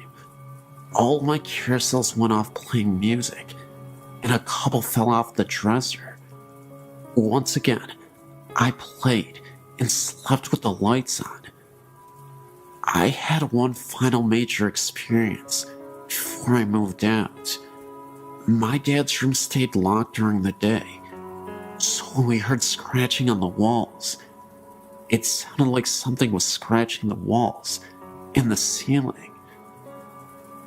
all my carousels went off playing music, and a couple fell off the dresser. Once again, I played and slept with the lights on. I had one final major experience before I moved out. My dad's room stayed locked during the day, so when we heard scratching on the walls, it sounded like something was scratching the walls and the ceiling.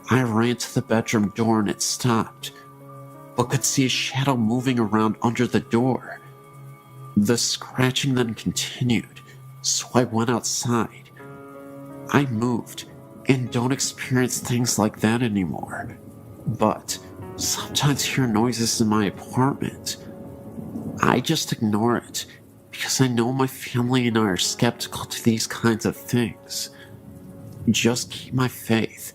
I ran to the bedroom door and it stopped, but could see a shadow moving around under the door. The scratching then continued, so I went outside. I moved and don't experience things like that anymore, but sometimes hear noises in my apartment. I just ignore it because I know my family and I are skeptical to these kinds of things. Just keep my faith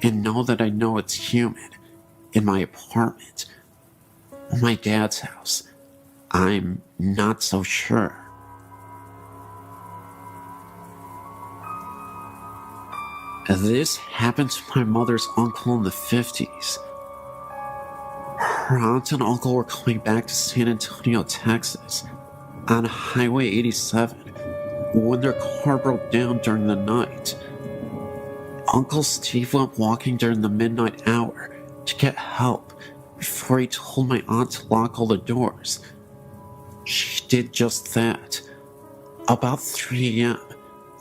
and know that I know it's human in my apartment. In my dad's house, I'm not so sure. This happened to my mother's uncle in the 50s. Her aunt and uncle were coming back to San Antonio, Texas, on Highway 87 when their car broke down during the night. Uncle Steve went walking during the midnight hour to get help before he told my aunt to lock all the doors. She did just that. About 3 a.m.,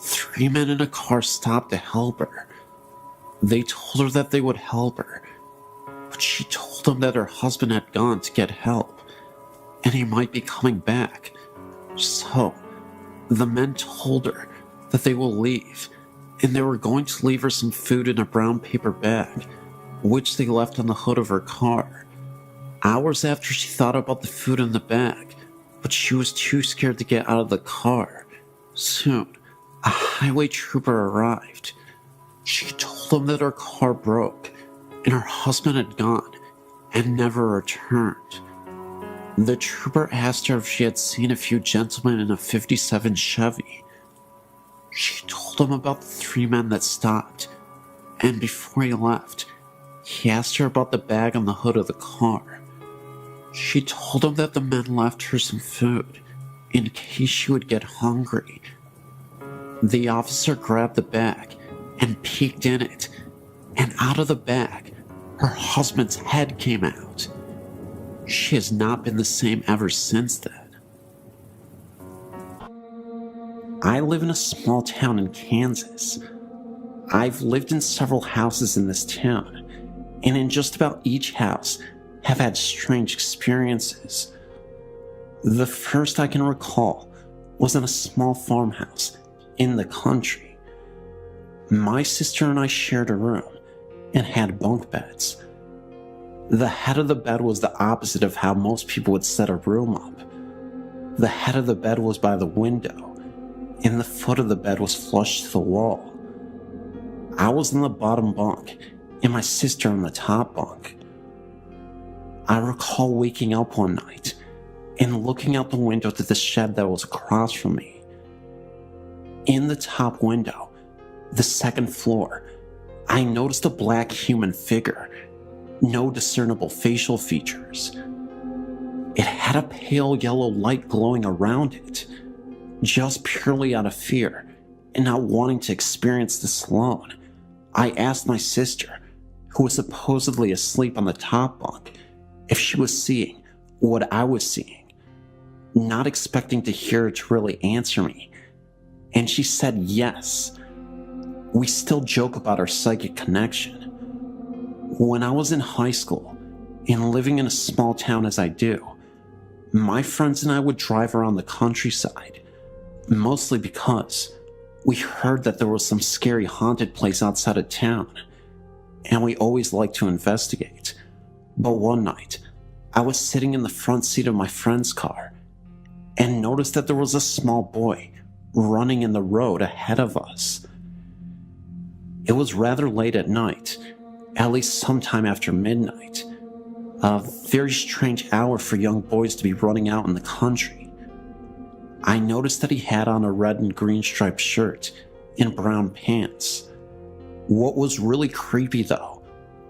3 men in a car stopped to help her. They told her that they would help her, but she told them that her husband had gone to get help, and he might be coming back. So, the men told her that they will leave, and they were going to leave her some food in a brown paper bag, which they left on the hood of her car. Hours after, she thought about the food in the bag, but she was too scared to get out of the car. Soon, a highway trooper arrived. She told him that her car broke, and her husband had gone and never returned. The trooper asked her if she had seen a few gentlemen in a '57 Chevy. She told him about the 3 men that stopped, and before he left, he asked her about the bag on the hood of the car. She told him that the men left her some food in case she would get hungry. The officer grabbed the bag and peeked in it, and out of the bag, her husband's head came out. She has not been the same ever since then. I live in a small town in Kansas. I've lived in several houses in this town, and in just about each house have had strange experiences. The first I can recall was in a small farmhouse in the country. My sister and I shared a room and had bunk beds. The head of the bed was the opposite of how most people would set a room up. The head of the bed was by the window, and the foot of the bed was flush to the wall. I was in the bottom bunk, and my sister in the top bunk. I recall waking up one night and looking out the window to the shed that was across from me. In the top window, the second floor, I noticed a black human figure, no discernible facial features. It had a pale yellow light glowing around it, just purely out of fear and not wanting to experience this alone. I asked my sister, who was supposedly asleep on the top bunk, if she was seeing what I was seeing, not expecting to hear her to really answer me, and she said yes. We still joke about our psychic connection. When I was in high school and living in a small town as I do, my friends and I would drive around the countryside, mostly because we heard that there was some scary haunted place outside of town, and we always liked to investigate. But one night, I was sitting in the front seat of my friend's car and noticed that there was a small boy running in the road ahead of us. It was rather late at night, at least sometime after midnight, a very strange hour for young boys to be running out in the country. I noticed that he had on a red and green striped shirt and brown pants. What was really creepy, though,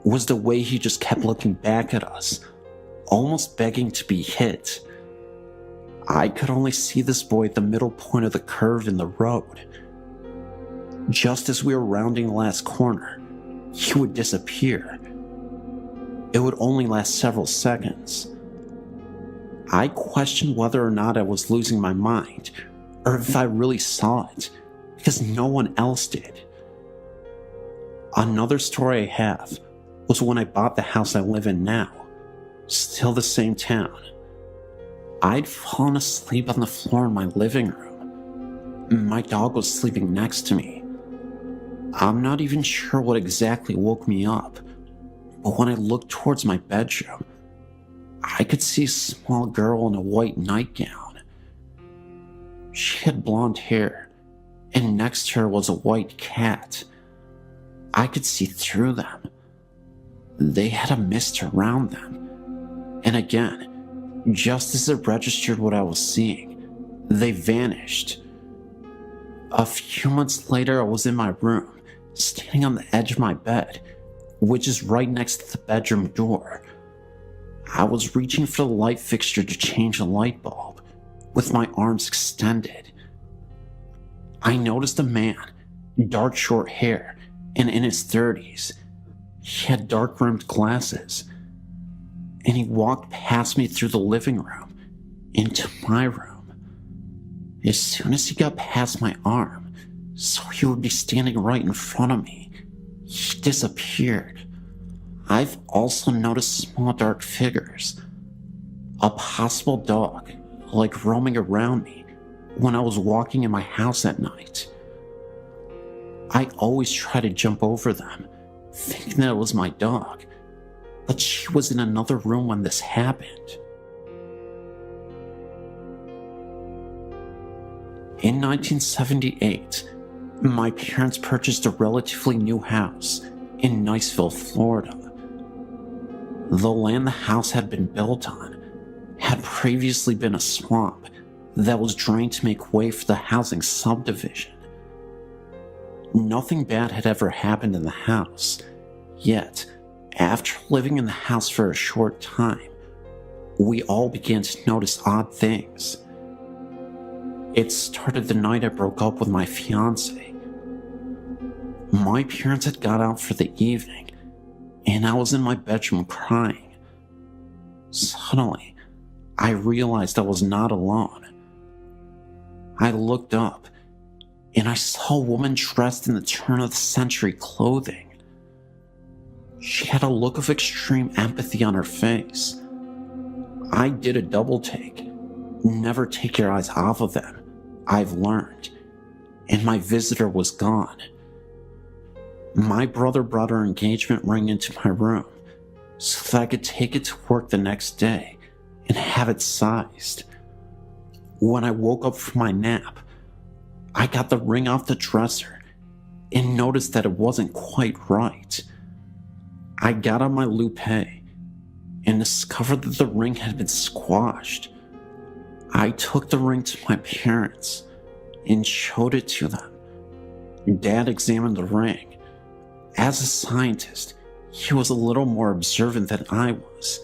was the way he just kept looking back at us, almost begging to be hit. I could only see this boy at the middle point of the curve in the road. Just as we were rounding the last corner, he would disappear. It would only last several seconds. I questioned whether or not I was losing my mind, or if I really saw it, because no one else did. Another story I have was when I bought the house I live in now, still the same town. I'd fallen asleep on the floor in my living room. My dog was sleeping next to me. I'm not even sure what exactly woke me up, but when I looked towards my bedroom, I could see a small girl in a white nightgown. She had blonde hair, and next to her was a white cat. I could see through them. They had a mist around them. And again, just as it registered what I was seeing, they vanished. A few months later, I was in my room, standing on the edge of my bed, which is right next to the bedroom door. I was reaching for the light fixture to change the light bulb, with my arms extended. I noticed a man, dark short hair, and in his 30s. He had dark-rimmed glasses, and he walked past me through the living room, into my room. As soon as he got past my arm, so he would be standing right in front of me, he disappeared. I've also noticed small dark figures, a possible dog, like roaming around me when I was walking in my house at night. I always try to jump over them, thinking that it was my dog, but she was in another room when this happened. In 1978, my parents purchased a relatively new house in Niceville, Florida. The land the house had been built on had previously been a swamp that was drained to make way for the housing subdivision. Nothing bad had ever happened in the house, yet, after living in the house for a short time, we all began to notice odd things. It started the night I broke up with my fiance. My parents had got out for the evening, and I was in my bedroom crying. Suddenly, I realized I was not alone. I looked up, and I saw a woman dressed in the turn-of-the-century clothing. She had a look of extreme empathy on her face. I did a double take. Never take your eyes off of them, I've learned. And my visitor was gone. My brother brought her engagement ring into my room so that I could take it to work the next day and have it sized. When I woke up from my nap, I got the ring off the dresser and noticed that it wasn't quite right. I got on my loupe and discovered that the ring had been squashed. I took the ring to my parents and showed it to them. Dad examined the ring. As a scientist, he was a little more observant than I was.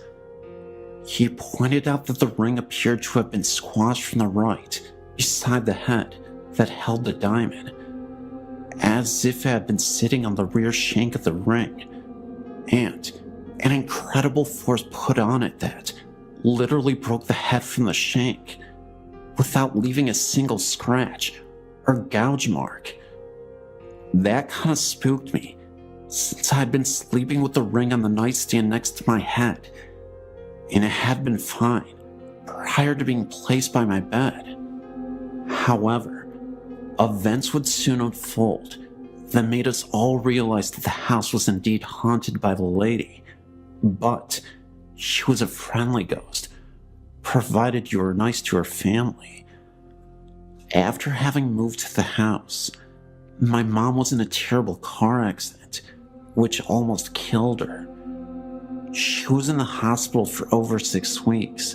He pointed out that the ring appeared to have been squashed from the right, beside the head that held the diamond, as if it had been sitting on the rear shank of the ring, and an incredible force put on it that literally broke the head from the shank, without leaving a single scratch or gouge mark. That kind of spooked me, since I had been sleeping with the ring on the nightstand next to my head, and it had been fine prior to being placed by my bed. However, events would soon unfold that made us all realize that the house was indeed haunted by the lady, but she was a friendly ghost, provided you were nice to her family. After having moved to the house, my mom was in a terrible car accident, which almost killed her. She was in the hospital for over 6 weeks,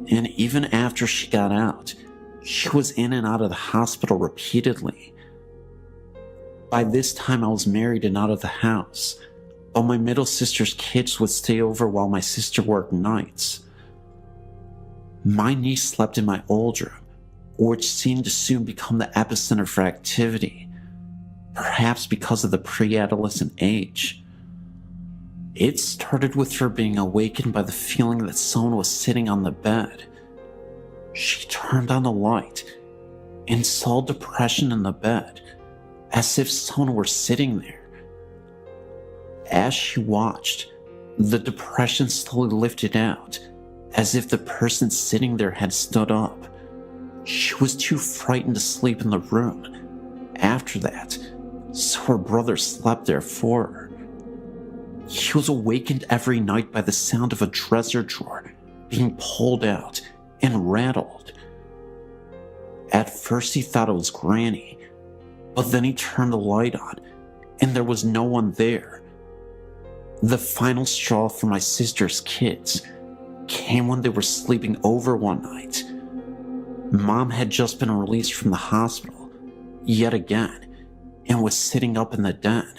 and even after she got out, she was in and out of the hospital repeatedly. By this time, I was married and out of the house, but my middle sister's kids would stay over while my sister worked nights. My niece slept in my old room, which seemed to soon become the epicenter for activity, perhaps because of the pre-adolescent age. It started with her being awakened by the feeling that someone was sitting on the bed. She turned on the light and saw depression in the bed, as if someone were sitting there. As she watched, the depression slowly lifted out, as if the person sitting there had stood up. She was too frightened to sleep in the room after that, so her brother slept there for her. He was awakened every night by the sound of a dresser drawer being pulled out and rattled. At first he thought it was Granny, but then he turned the light on and there was no one there. The final straw for my sister's kids came when they were sleeping over one night. Mom had just been released from the hospital, yet again, and was sitting up in the den.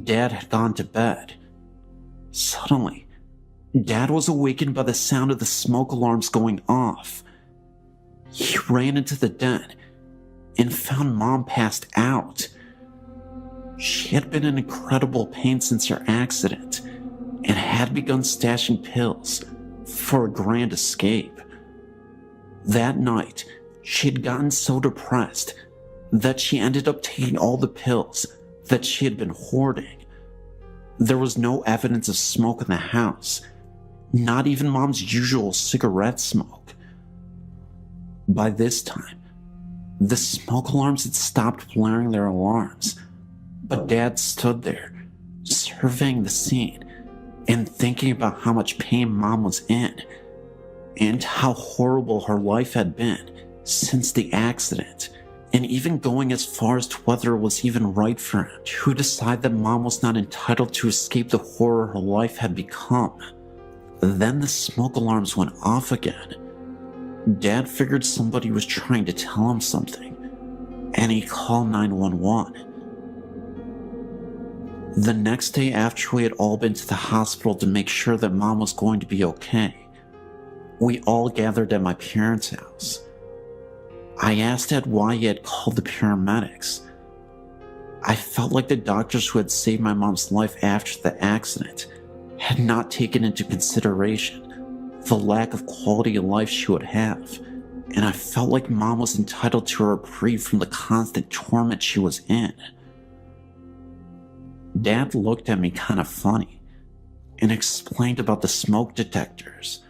Dad had gone to bed. Suddenly, Dad was awakened by the sound of the smoke alarms going off. He ran into the den and found Mom passed out. She had been in incredible pain since her accident and had begun stashing pills for a grand escape. That night, she had gotten so depressed that she ended up taking all the pills that she had been hoarding. There was no evidence of smoke in the house, not even Mom's usual cigarette smoke. By this time, the smoke alarms had stopped blaring their alarms, but Dad stood there, surveying the scene and thinking about how much pain Mom was in and how horrible her life had been since the accident, and even going as far as to whether it was even right for him to decide that Mom was not entitled to escape the horror her life had become. Then the smoke alarms went off again. Dad figured somebody was trying to tell him something, and he called 911. The next day, after we had all been to the hospital to make sure that Mom was going to be okay, we all gathered at my parents' house. I asked Dad why he had called the paramedics. I felt like the doctors who had saved my mom's life after the accident had not taken into consideration the lack of quality of life she would have, and I felt like Mom was entitled to a reprieve from the constant torment she was in. Dad looked at me kind of funny and explained about the smoke detectors.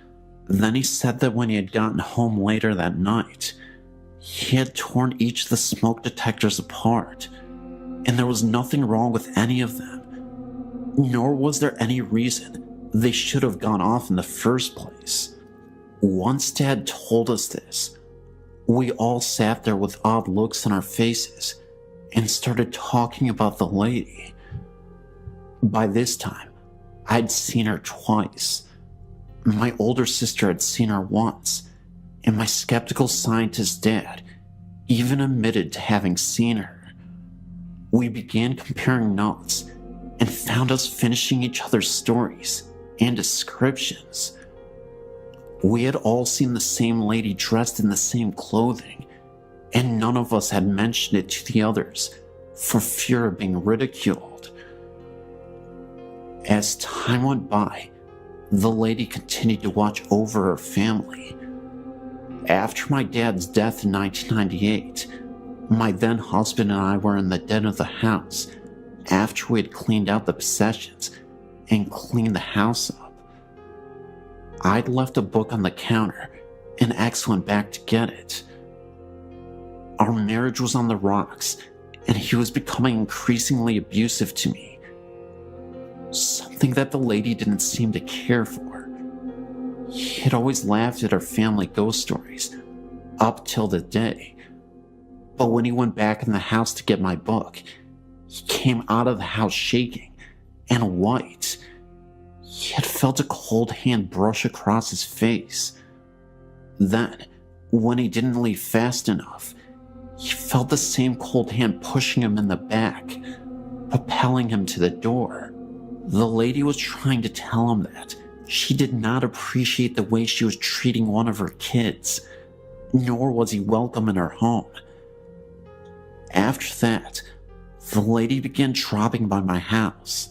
Then he said that when he had gotten home later that night, he had torn each of the smoke detectors apart, and there was nothing wrong with any of them, nor was there any reason they should have gone off in the first place. Once Dad told us this, we all sat there with odd looks on our faces and started talking about the lady. By this time, I'd seen her twice. My older sister had seen her once, and my skeptical scientist dad even admitted to having seen her. We began comparing notes and found us finishing each other's stories and descriptions. We had all seen the same lady dressed in the same clothing, and none of us had mentioned it to the others for fear of being ridiculed. As time went by, the lady continued to watch over her family. After my dad's death in 1998, my then husband and I were in the den of the house after we had cleaned out the possessions and cleaned the house up. I'd left a book on the counter, and X went back to get it. Our marriage was on the rocks, and he was becoming increasingly abusive to me. Something that the lady didn't seem to care for. He had always laughed at our family ghost stories, up till the day. But when he went back in the house to get my book, he came out of the house shaking and white. He had felt a cold hand brush across his face. Then, when he didn't leave fast enough, he felt the same cold hand pushing him in the back, propelling him to the door. The lady was trying to tell him that she did not appreciate the way she was treating one of her kids, nor was he welcome in her home. After that, the lady began dropping by my house.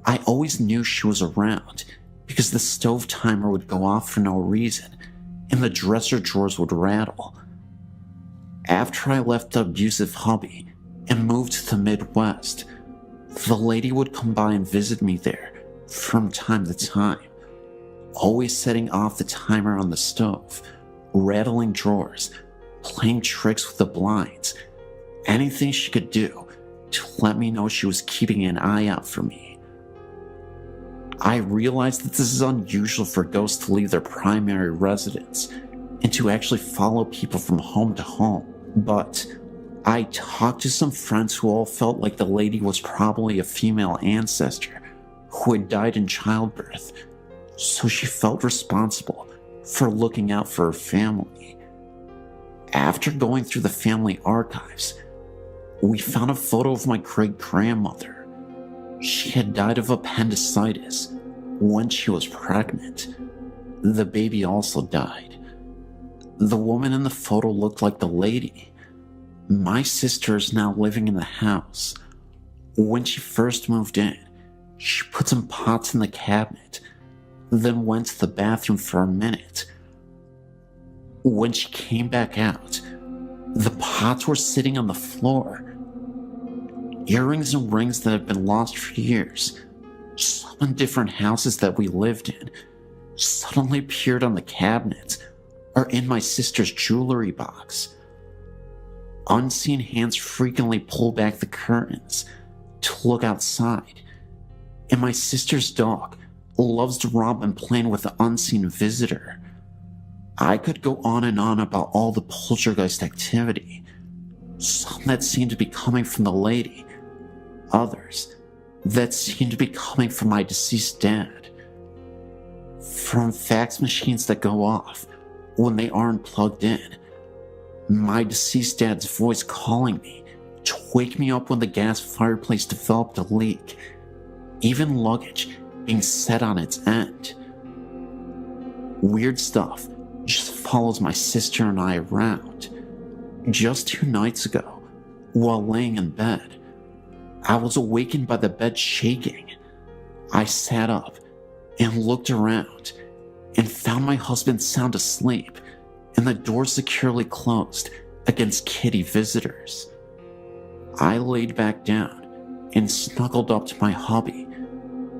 I always knew she was around because the stove timer would go off for no reason and the dresser drawers would rattle. After I left the abusive hubby and moved to the Midwest, the lady would come by and visit me there from time to time, always setting off the timer on the stove, rattling drawers, playing tricks with the blinds, anything she could do to let me know she was keeping an eye out for me. I realized that this is unusual for ghosts to leave their primary residence and to actually follow people from home to home, but I talked to some friends who all felt like the lady was probably a female ancestor who had died in childbirth, so she felt responsible for looking out for her family. After going through the family archives, we found a photo of my great-grandmother. She had died of appendicitis when she was pregnant. The baby also died. The woman in the photo looked like the lady. My sister is now living in the house. When she first moved in, she put some pots in the cabinet, then went to the bathroom for a minute. When she came back out, the pots were sitting on the floor. Earrings and rings that had been lost for years, some in different houses that we lived in, suddenly appeared on the cabinets or in my sister's jewelry box. Unseen hands frequently pull back the curtains to look outside, and my sister's dog loves to romp and play with the unseen visitor. I could go on and on about all the poltergeist activity, some that seemed to be coming from the lady, others that seemed to be coming from my deceased dad. From fax machines that go off when they aren't plugged in, my deceased dad's voice calling me to wake me up when the gas fireplace developed a leak, even luggage being set on its end. Weird stuff just follows my sister and I around. Just 2 nights ago, while laying in bed, I was awakened by the bed shaking. I sat up and looked around and found my husband sound asleep and the door securely closed against kitty visitors. I laid back down and snuggled up to my hubby,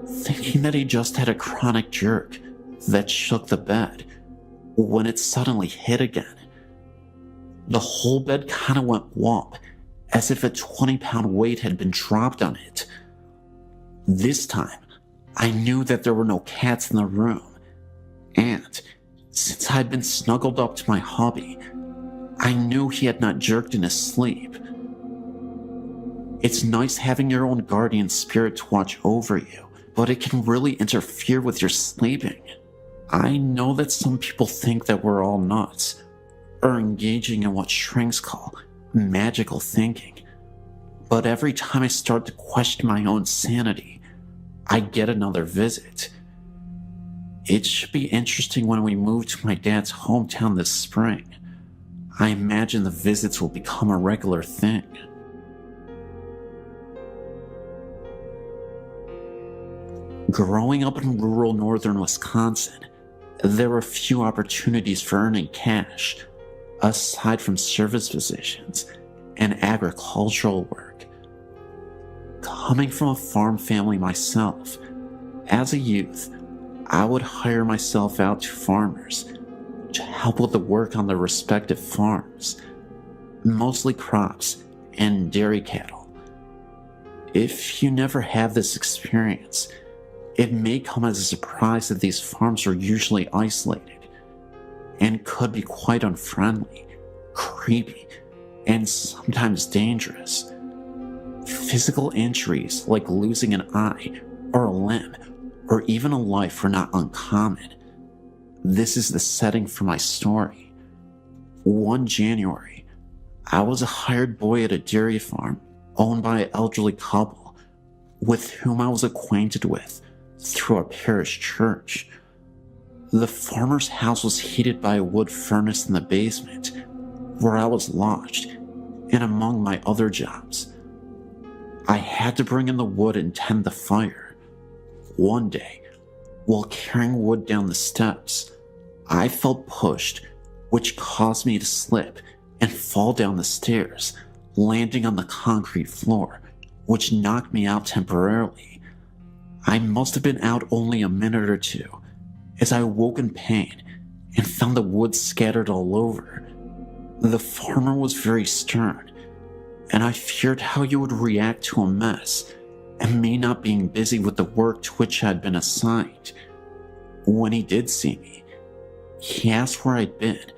thinking that he just had a chronic jerk that shook the bed when it suddenly hit again. The whole bed kind of went womp, as if a 20-pound weight had been dropped on it. This time, I knew that there were no cats in the room, and since I had been snuggled up to my hubby, I knew he had not jerked in his sleep. It's nice having your own guardian spirit to watch over you, but it can really interfere with your sleeping. I know that some people think that we're all nuts, or engaging in what shrinks call magical thinking, but every time I start to question my own sanity, I get another visit. It should be interesting when we move to my dad's hometown this spring. I imagine the visits will become a regular thing. Growing up in rural northern Wisconsin, there were few opportunities for earning cash, aside from service positions and agricultural work. Coming from a farm family myself, as a youth, I would hire myself out to farmers to help with the work on their respective farms, mostly crops and dairy cattle. If you never have this experience, it may come as a surprise that these farms are usually isolated and could be quite unfriendly, creepy, and sometimes dangerous. Physical injuries like losing an eye or a limb or even a life were not uncommon. This is the setting for my story. One January, I was a hired boy at a dairy farm owned by an elderly couple with whom I was acquainted with through a parish church. The farmer's house was heated by a wood furnace in the basement, where I was lodged, and among my other jobs, I had to bring in the wood and tend the fire. One day, while carrying wood down the steps, I felt pushed, which caused me to slip and fall down the stairs, landing on the concrete floor, which knocked me out temporarily. I must have been out only a minute or two, as I woke in pain and found the wood scattered all over. The farmer was very stern, and I feared how he would react to a mess and me not being busy with the work to which I had been assigned. When he did see me, he asked where I'd been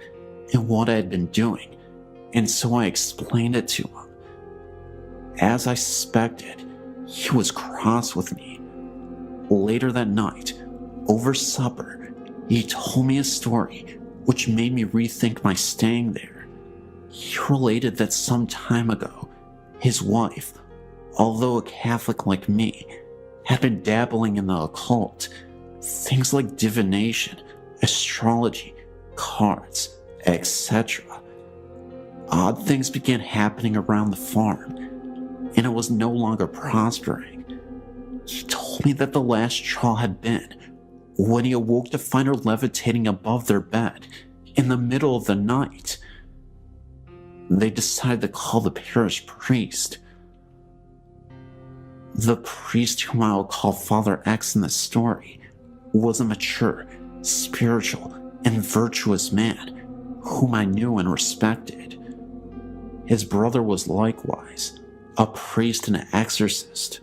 and what I had been doing, and so I explained it to him. As I suspected, he was cross with me. Later that night, over supper, he told me a story which made me rethink my staying there. He related that some time ago, his wife, although a Catholic like me, had been dabbling in the occult, Things like divination, astrology, cards, etc. Odd things began happening around the farm, and it was no longer prospering. He told me that the last straw had been when he awoke to find her levitating above their bed in the middle of the night. They decided to call the parish priest. The priest, whom I will call Father X in the story, was a mature, spiritual, and virtuous man whom I knew and respected. His brother was likewise a priest and an exorcist.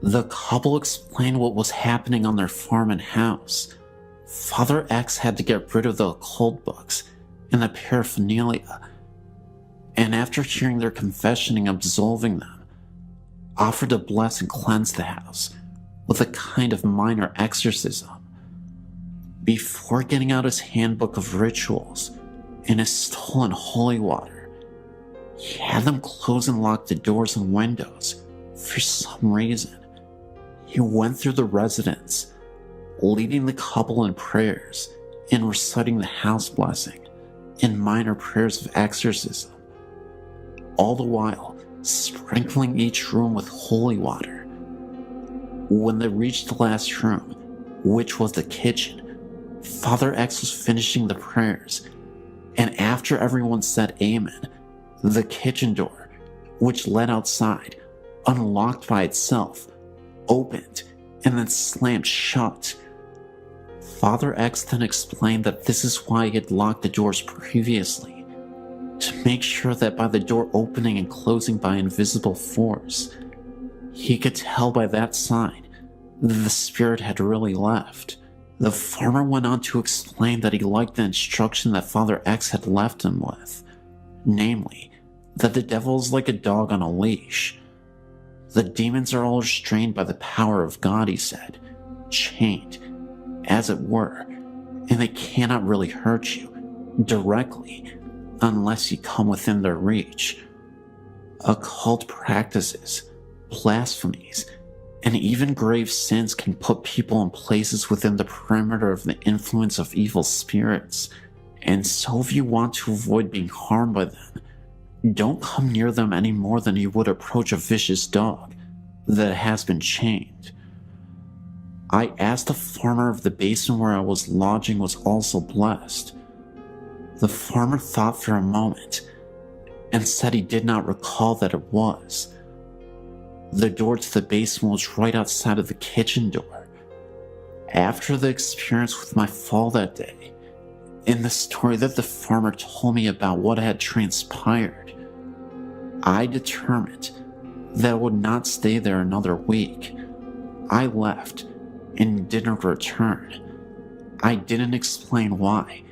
The couple explained what was happening on their farm and house. Father X had to get rid of the occult books and the paraphernalia, and after hearing their confession and absolving them, offered to bless and cleanse the house with a kind of minor exorcism. Before getting out his handbook of rituals and his stolen holy water, he had them close and lock the doors and windows for some reason. He went through the residence, leading the couple in prayers and reciting the house blessing and minor prayers of exorcism, all the while sprinkling each room with holy water. When they reached the last room, which was the kitchen, Father X was finishing the prayers, and after everyone said amen, the kitchen door, which led outside, unlocked by itself, opened and then slammed shut. Father X then explained that this is why he had locked the doors previously, to make sure that by the door opening and closing by invisible force, he could tell by that sign that the spirit had really left. The farmer went on to explain that he liked the instruction that Father X had left him with, namely, that the devil is like a dog on a leash. The demons are all restrained by the power of God, he said, chained, as it were, and they cannot really hurt you directly unless you come within their reach. Occult practices, blasphemies, and even grave sins can put people in places within the perimeter of the influence of evil spirits, and so if you want to avoid being harmed by them, don't come near them any more than you would approach a vicious dog that has been chained. I asked the farmer if the basin where I was lodging was also blessed. The farmer thought for a moment and said he did not recall that it was. The door to the basin was right outside of the kitchen door. After the experience with my fall that day, and the story that the farmer told me about what had transpired, I determined that I would not stay there another week. I left and didn't return. I didn't explain why,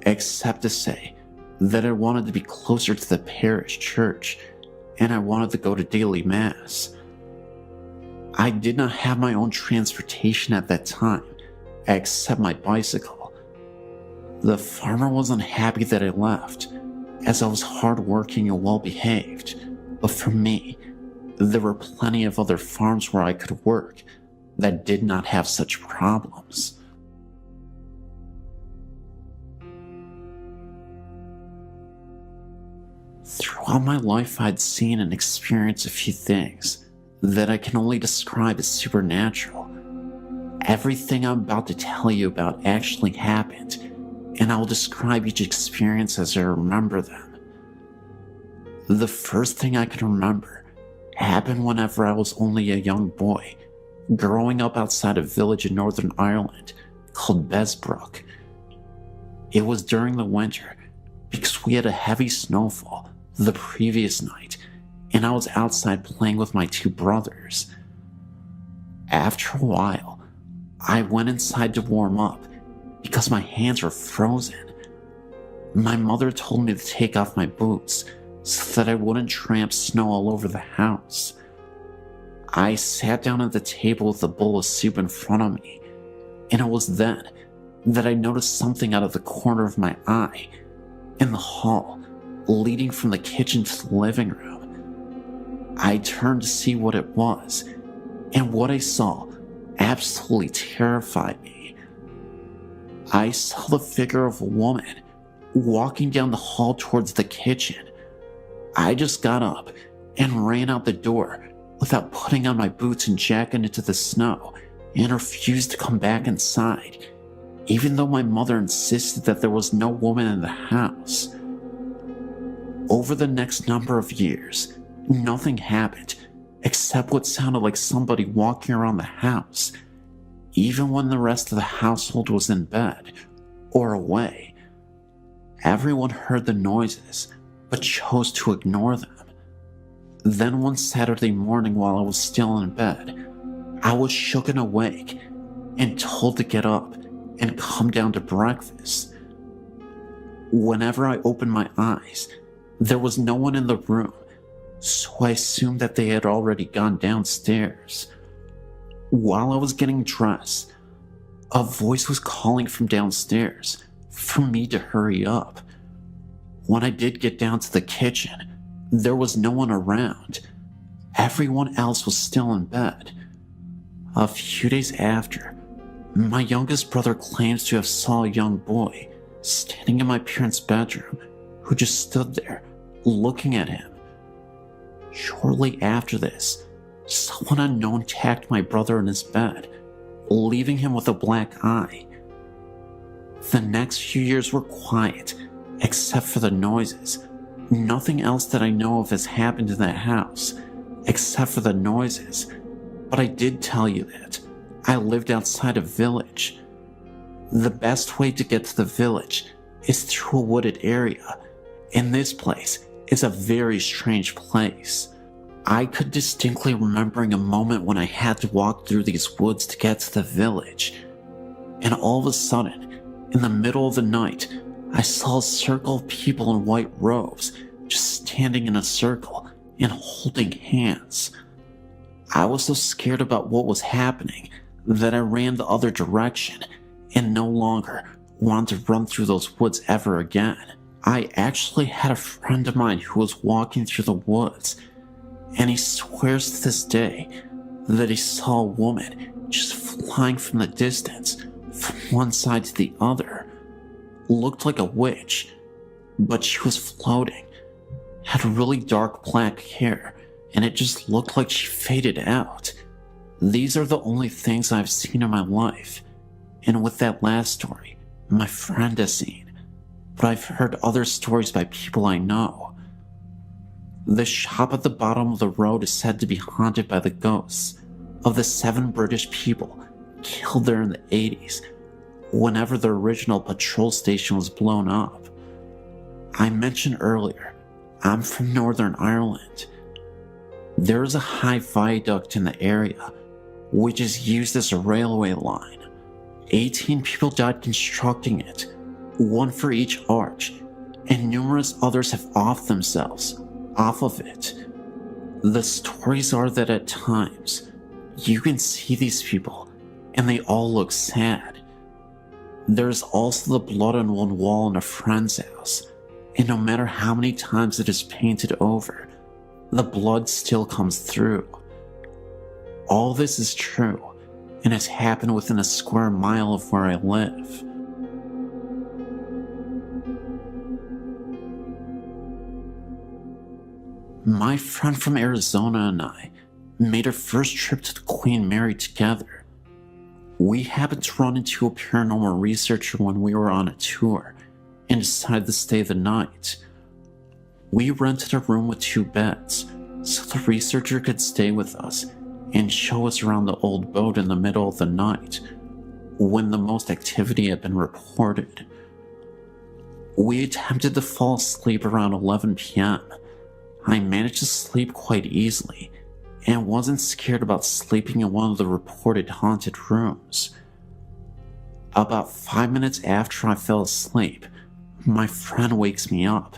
except to say that I wanted to be closer to the parish church and I wanted to go to daily mass. I did not have my own transportation at that time, except my bicycle. The farmer was unhappy that I left, as I was hardworking and well-behaved, but for me, there were plenty of other farms where I could work that did not have such problems. Throughout my life, I'd seen and experienced a few things that I can only describe as supernatural. Everything I'm about to tell you about actually happened, and I'll describe each experience as I remember them. The first thing I can remember happened whenever I was only a young boy, growing up outside a village in Northern Ireland called Besbrook. It was during the winter because we had a heavy snowfall the previous night, and I was outside playing with my two brothers. After a while, I went inside to warm up because my hands were frozen. My mother told me to take off my boots so that I wouldn't tramp snow all over the house. I sat down at the table with a bowl of soup in front of me, and it was then that I noticed something out of the corner of my eye in the hall leading from the kitchen to the living room. I turned to see what it was, and what I saw absolutely terrified me. I saw the figure of a woman walking down the hall towards the kitchen. I just got up and ran out the door without putting on my boots and jacket into the snow, and refused to come back inside, even though my mother insisted that there was no woman in the house. Over the next number of years, nothing happened except what sounded like somebody walking around the house, even when the rest of the household was in bed or away. Everyone heard the noises, but chose to ignore them. Then one Saturday morning while I was still in bed, I was shook and awake and told to get up and come down to breakfast. Whenever I opened my eyes, there was no one in the room, so I assumed that they had already gone downstairs. While I was getting dressed, a voice was calling from downstairs for me to hurry up. When I did get down to the kitchen, there was no one around. Everyone else was still in bed. A few days after, my youngest brother claims to have saw a young boy standing in my parents' bedroom who just stood there looking at him. Shortly after this, someone unknown attacked my brother in his bed, leaving him with a black eye. The next few years were quiet, except for the noises. Nothing else that I know of has happened in that house, except for the noises. But I did tell you that I lived outside a village. The best way to get to the village is through a wooded area, and this place is a very strange place. I could distinctly remembering a moment when I had to walk through these woods to get to the village, and all of a sudden, in the middle of the night, I saw a circle of people in white robes just standing in a circle and holding hands. I was so scared about what was happening that I ran the other direction and no longer wanted to run through those woods ever again. I actually had a friend of mine who was walking through the woods, and he swears to this day that he saw a woman just flying from the distance from one side to the other. Looked like a witch, but she was floating, had really dark black hair, and it just looked like she faded out. These are the only things I've seen in my life, and with that last story, my friend has seen, but I've heard other stories by people I know. The shop at the bottom of the road is said to be haunted by the ghosts of the 7 British people killed there in the 80s, whenever the original patrol station was blown up. I mentioned earlier, I'm from Northern Ireland. There is a high viaduct in the area, which is used as a railway line. 18 people died constructing it, 1 for each arch, and numerous others have offed themselves off of it. The stories are that at times, you can see these people, and they all look sad. There's also the blood on one wall in a friend's house, and no matter how many times it is painted over, the blood still comes through. All this is true, and has happened within a square mile of where I live. My friend from Arizona and I made our first trip to the Queen Mary together. We happened to run into a paranormal researcher when we were on a tour and decided to stay the night. We rented a room with 2 beds so the researcher could stay with us and show us around the old boat in the middle of the night when the most activity had been reported. We attempted to fall asleep around 11 p.m. I managed to sleep quite easily and wasn't scared about sleeping in one of the reported haunted rooms. About 5 minutes after I fell asleep, my friend wakes me up.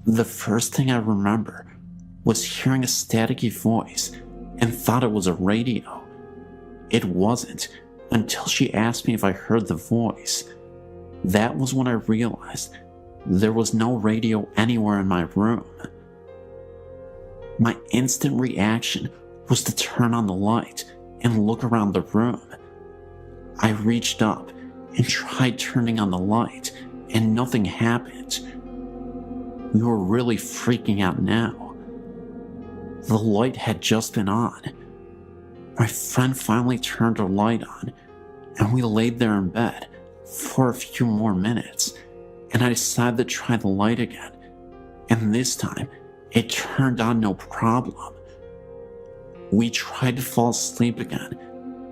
The first thing I remember was hearing a staticky voice and thought it was a radio. It wasn't until she asked me if I heard the voice. That was when I realized there was no radio anywhere in my room. My instant reaction was to turn on the light and look around the room. I reached up and tried turning on the light, and nothing happened. We were really freaking out now. The light had just been on. My friend finally turned her light on, and we laid there in bed for a few more minutes, and I decided to try the light again, and this time it turned on no problem. We tried to fall asleep again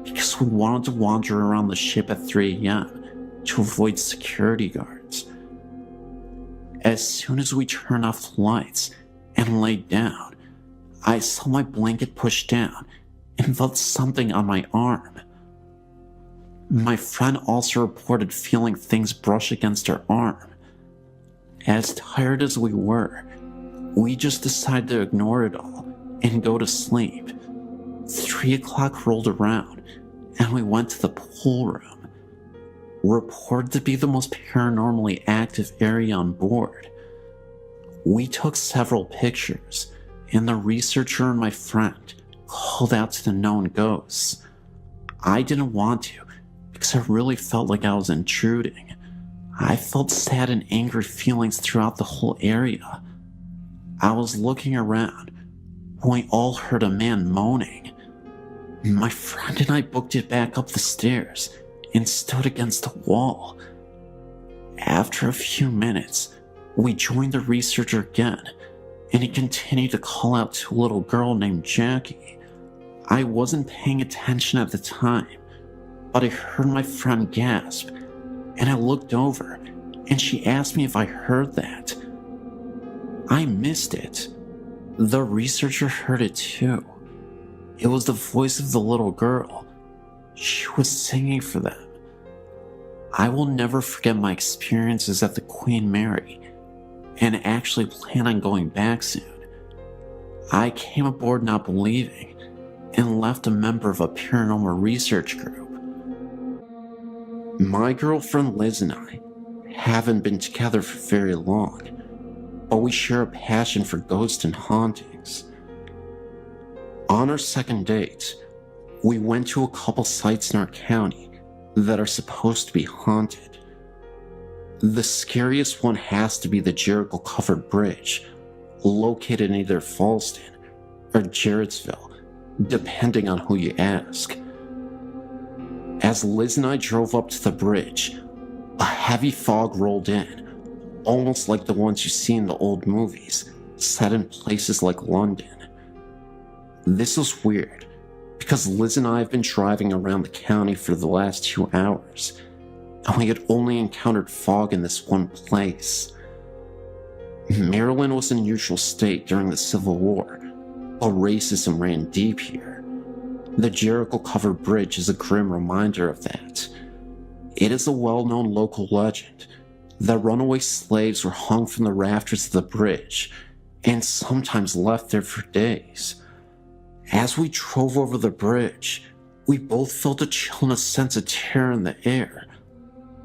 because we wanted to wander around the ship at 3 a.m. to avoid security guards. As soon as we turned off the lights and laid down, I saw my blanket pushed down and felt something on my arm. My friend also reported feeling things brush against her arm. As tired as we were, we just decided to ignore it all and go to sleep. 3 o'clock rolled around and we went to the pool room, reported to be the most paranormally active area on board. We took several pictures, and the researcher and my friend called out to the known ghosts. I didn't want to because I really felt like I was intruding. I felt sad and angry feelings throughout the whole area. I was looking around when we all heard a man moaning. My friend and I booked it back up the stairs and stood against the wall. After a few minutes, we joined the researcher again, and he continued to call out to a little girl named Jackie. I wasn't paying attention at the time, but I heard my friend gasp, and I looked over, and she asked me if I heard that. I missed it. The researcher heard it too. It was the voice of the little girl. She was singing for them. I will never forget my experiences at the Queen Mary, and actually plan on going back soon. I came aboard not believing, and left a member of a paranormal research group. My girlfriend Liz and I haven't been together for very long, but we share a passion for ghosts and hauntings. On our second date, we went to a couple sites in our county that are supposed to be haunted. The scariest one has to be the Jericho-covered bridge, located in either Falston or Jarrettsville, depending on who you ask. As Liz and I drove up to the bridge, a heavy fog rolled in, almost like the ones you see in the old movies, set in places like London. This was weird, because Liz and I have been driving around the county for the last 2 hours, and we had only encountered fog in this one place. Maryland was a neutral state during the Civil War, but racism ran deep here. The Jericho-covered bridge is a grim reminder of that. It is a well-known local legend that runaway slaves were hung from the rafters of the bridge, and sometimes left there for days. As we drove over the bridge, we both felt a chill and a sense of terror in the air,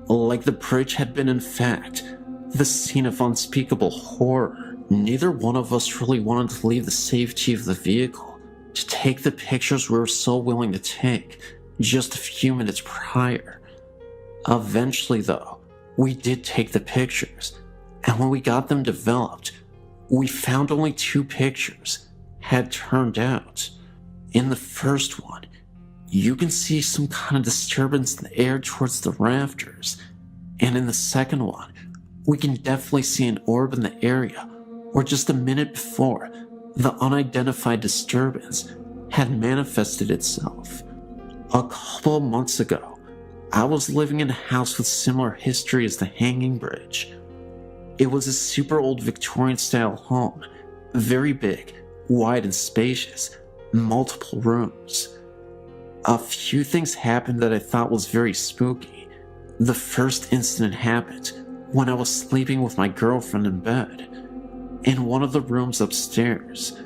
like the bridge had been, in fact, the scene of unspeakable horror. Neither one of us really wanted to leave the safety of the vehicle to take the pictures we were so willing to take just a few minutes prior. Eventually, though, we did take the pictures, and when we got them developed, we found only 2 pictures had turned out. In the first one, you can see some kind of disturbance in the air towards the rafters, and in the second one, we can definitely see an orb in the area where just a minute before, the unidentified disturbance had manifested itself. A couple of months ago, I was living in a house with similar history as the Hanging Bridge. It was a super old Victorian-style home, very big, wide and spacious, multiple rooms. A few things happened that I thought was very spooky. The first incident happened when I was sleeping with my girlfriend in bed. In one of the rooms upstairs,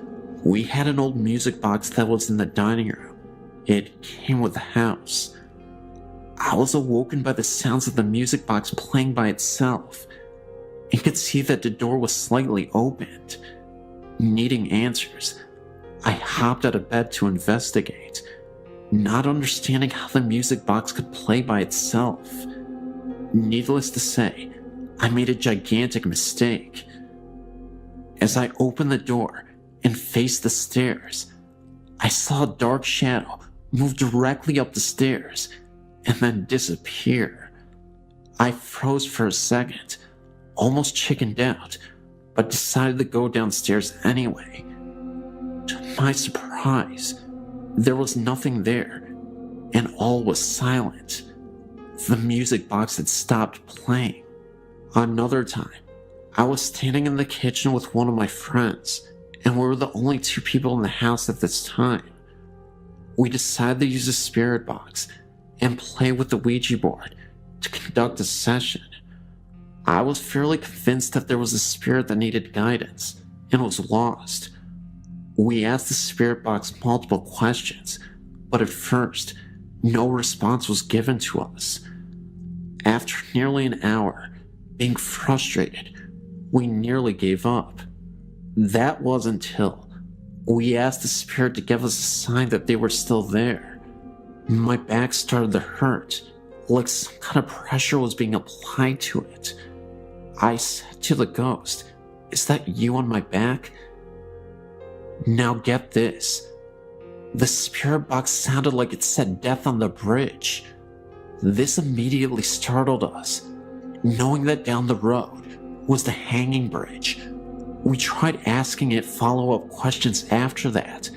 we had an old music box that was in the dining room. It came with the house. I was awoken by the sounds of the music box playing by itself, and could see that the door was slightly opened. Needing answers, I hopped out of bed to investigate. not understanding how the music box could play by itself. Needless to say, I made a gigantic mistake. As I opened the door and faced the stairs, I saw a dark shadow move directly up the stairs and then disappear. I froze for a second, almost chickened out, but decided to go downstairs anyway. To my surprise, there was nothing there, and all was silent. The music box had stopped playing. Another time, I was standing in the kitchen with one of my friends, and we were the only two people in the house at this time. We decided to use a spirit box and play with the Ouija board to conduct a session. I was fairly convinced that there was a spirit that needed guidance and was lost. We asked the spirit box multiple questions, but at first, no response was given to us. After nearly an hour, being frustrated, we nearly gave up. That was until we asked the spirit to give us a sign that they were still there. My back started to hurt, like some kind of pressure was being applied to it. I said to the ghost, "Is that you on my back?" Now get this. The spirit box sounded like it said death on the bridge. This immediately startled us, knowing that down the road was the hanging bridge. We tried asking it follow-up questions after that.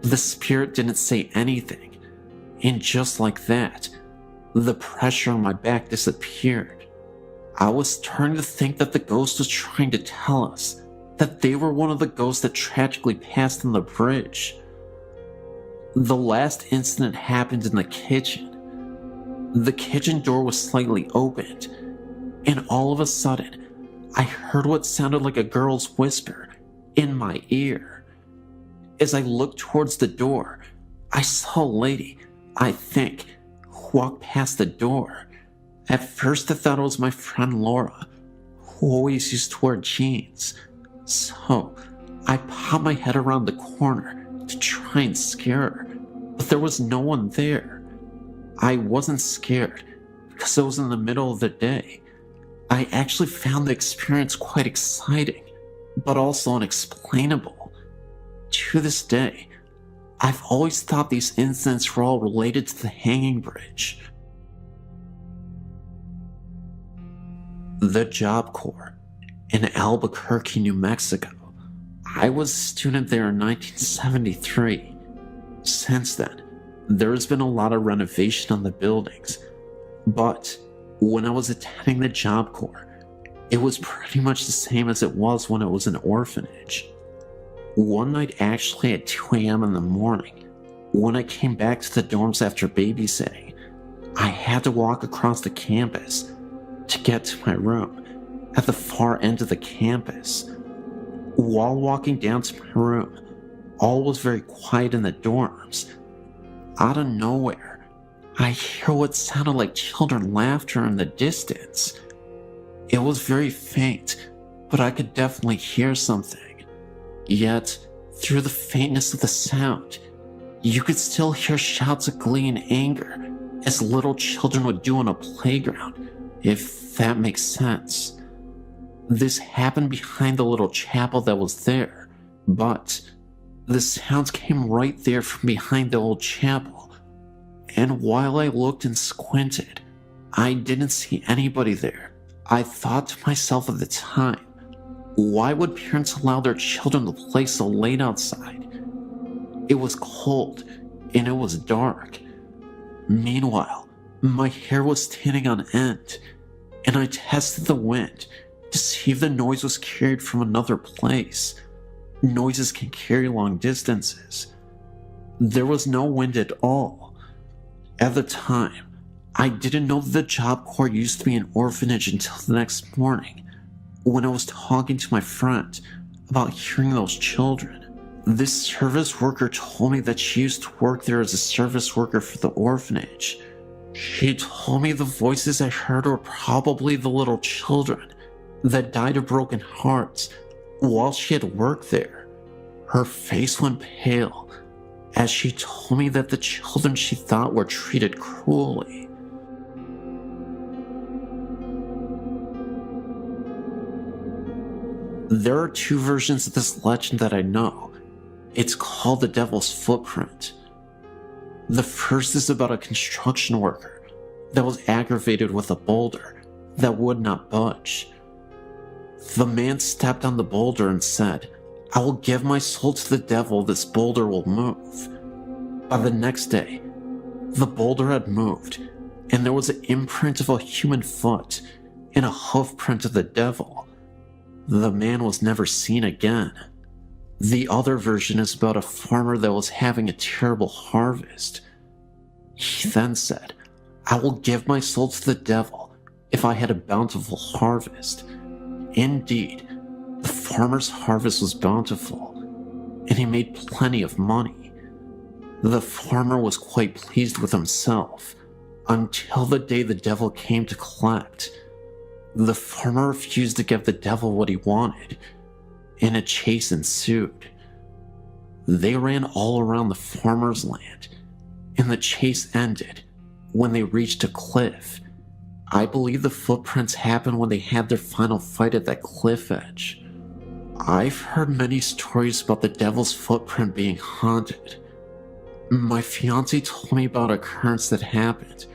The spirit didn't say anything, and just like that, the pressure on my back disappeared. I was starting to think that the ghost was trying to tell us that they were one of the ghosts that tragically passed on the bridge. The last incident happened in the kitchen. The kitchen door was slightly opened, and all of a sudden, I heard what sounded like a girl's whisper in my ear. As I looked towards the door, I saw a lady, I think, walk past the door. At first I thought it was my friend Laura, who always used to wear jeans. So I popped my head around the corner to try and scare her, but there was no one there. I wasn't scared because it was in the middle of the day. I actually found the experience quite exciting, but also unexplainable. To this day, I've always thought these incidents were all related to the hanging bridge. The Job Corps in Albuquerque, New Mexico. I was a student there in 1973. Since then, there has been a lot of renovation on the buildings, but when I was attending the Job Corps, it was pretty much the same as it was when it was an orphanage. One night, actually at 2 a.m. in the morning, when I came back to the dorms after babysitting, I had to walk across the campus to get to my room at the far end of the campus. While walking down to my room, all was very quiet in the dorms. Out of nowhere, I hear what sounded like children laughter in the distance. It was very faint, but I could definitely hear something. Yet, through the faintness of the sound, you could still hear shouts of glee and anger, as little children would do on a playground, if that makes sense. This happened behind the little chapel that was there, but the sounds came right there from behind the old chapel, and while I looked and squinted, I didn't see anybody there. I thought to myself at the time, why would parents allow their children to play so late outside? It was cold, and it was dark. Meanwhile, my hair was standing on end, and I tested the wind to see if the noise was carried from another place. Noises can carry long distances. There was no wind at all. At the time, I didn't know that the Job Corps used to be an orphanage until the next morning, when I was talking to my friend about hearing those children. This service worker told me that she used to work there as a service worker for the orphanage. She told me the voices I heard were probably the little children that died of broken hearts while she had worked there. Her face went pale, as she told me that the children she thought were treated cruelly. There are two versions of this legend that I know. It's called the Devil's Footprint. The first is about a construction worker that was aggravated with a boulder that would not budge. The man stepped on the boulder and said, "I will give my soul to the devil, this boulder will move." By the next day, the boulder had moved, and there was an imprint of a human foot and a hoof print of the devil. The man was never seen again. The other version is about a farmer that was having a terrible harvest. He then said, "I will give my soul to the devil if I had a bountiful harvest." Indeed, the farmer's harvest was bountiful, and he made plenty of money. The farmer was quite pleased with himself until the day the devil came to collect. The farmer refused to give the devil what he wanted, and a chase ensued. They ran all around the farmer's land, and the chase ended when they reached a cliff. I believe the footprints happened when they had their final fight at that cliff edge. I've heard many stories about the devil's footprint being haunted. My fiance told me about an occurrence that happened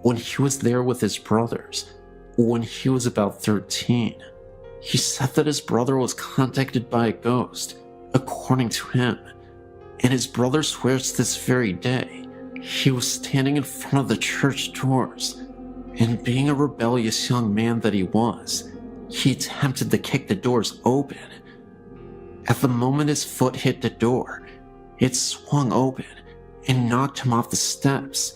when he was there with his brothers when he was about 13. He said that his brother was contacted by a ghost, according to him, and his brother swears to this very day he was standing in front of the church doors, and being a rebellious young man that he was, he attempted to kick the doors open. At the moment his foot hit the door, it swung open and knocked him off the steps.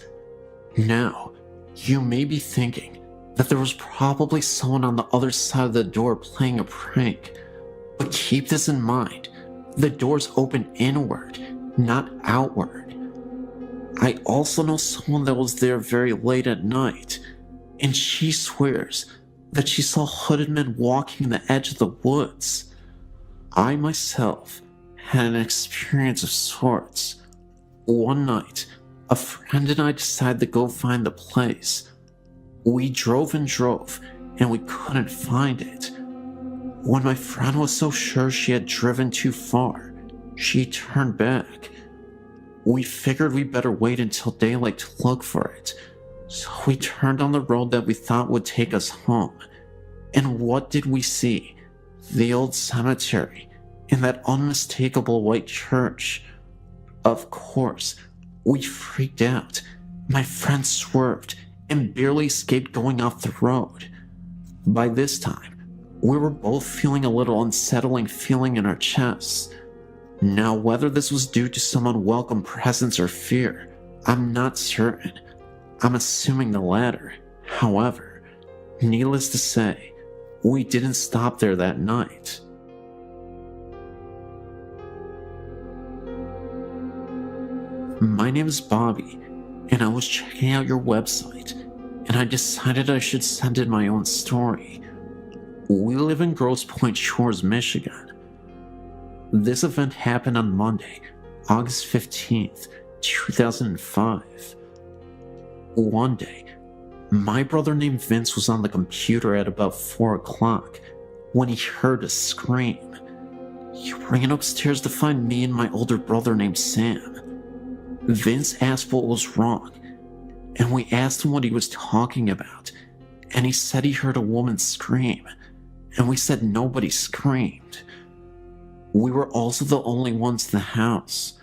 Now, you may be thinking that there was probably someone on the other side of the door playing a prank, but keep this in mind, the doors open inward, not outward. I also know someone that was there very late at night, and she swears that she saw hooded men walking in the edge of the woods. I myself had an experience of sorts. One night, a friend and I decided to go find the place. We drove and drove, and we couldn't find it. When my friend was so sure she had driven too far, she turned back. We figured we better wait until daylight to look for it, so we turned on the road that we thought would take us home. And what did we see? The old cemetery and that unmistakable white church. Of course, we freaked out. My friend swerved and barely escaped going off the road. By this time, we were both feeling a little unsettling feeling in our chests. Now, whether this was due to some unwelcome presence or fear, I'm not certain. I'm assuming the latter. However, needless to say, we didn't stop there that night. My name is Bobby, and I was checking out your website, and I decided I should send in my own story. We live in Grosse Pointe Shores, Michigan. This event happened on Monday, August 15th, 2005. One day, my brother named Vince was on the computer at about 4 o'clock when he heard a scream. He ran upstairs to find me and my older brother named Sam. Vince asked what was wrong, and we asked him what he was talking about, and he said he heard a woman scream, and we said nobody screamed. We were also the only ones in the house.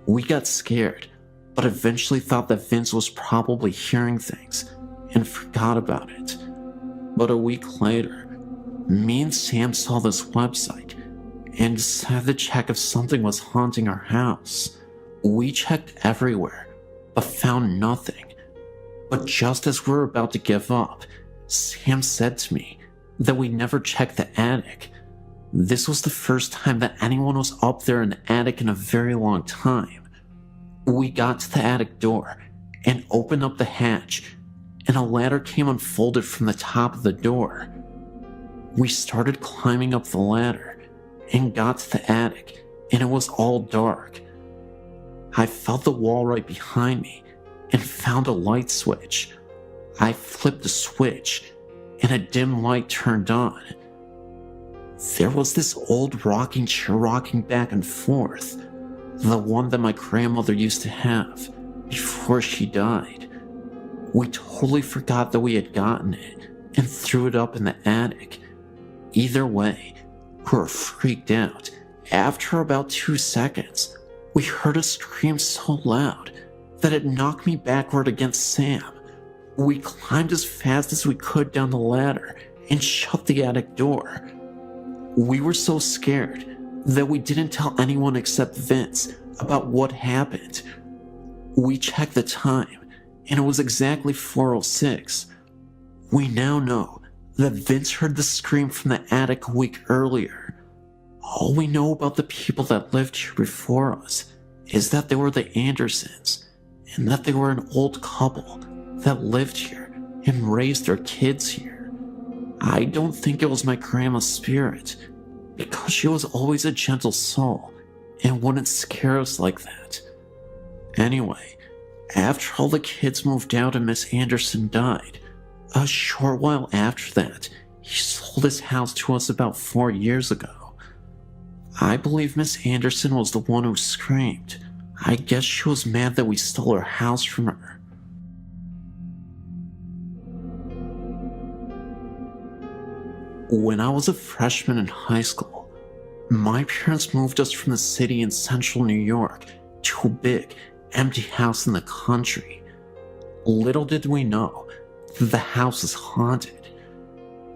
We got scared, but eventually thought that Vince was probably hearing things and forgot about it. But a week later, me and Sam saw this website and decided to check if something was haunting our house. We checked everywhere, but found nothing. But just as we were about to give up, Sam said to me that we never checked the attic. This was the first time that anyone was up there in the attic in a very long time. We got to the attic door and opened up the hatch, and a ladder came unfolded from the top of the door. We started climbing up the ladder and got to the attic, and it was all dark. I felt the wall right behind me and found a light switch. I flipped the switch and a dim light turned on. There was this old rocking chair rocking back and forth, the one that my grandmother used to have before she died. We totally forgot that we had gotten it and threw it up in the attic. Either way, we were freaked out. After about 2 seconds, we heard a scream so loud that it knocked me backward against Sam. We climbed as fast as we could down the ladder and shut the attic door. We were so scared that we didn't tell anyone except Vince about what happened. We checked the time, and it was exactly 4:06. We now know that Vince heard the scream from the attic a week earlier. All we know about the people that lived here before us is that they were the Andersons, and that they were an old couple that lived here and raised their kids here. I don't think it was my grandma's spirit, because she was always a gentle soul and wouldn't scare us like that. Anyway, after all the kids moved out and Miss Anderson died, a short while after that, he sold his house to us about 4 years ago. I believe Miss Anderson was the one who screamed. I guess she was mad that we stole her house from her. When I was a freshman in high school, my parents moved us from the city in central New York to a big, empty house in the country. Little did we know that the house is haunted.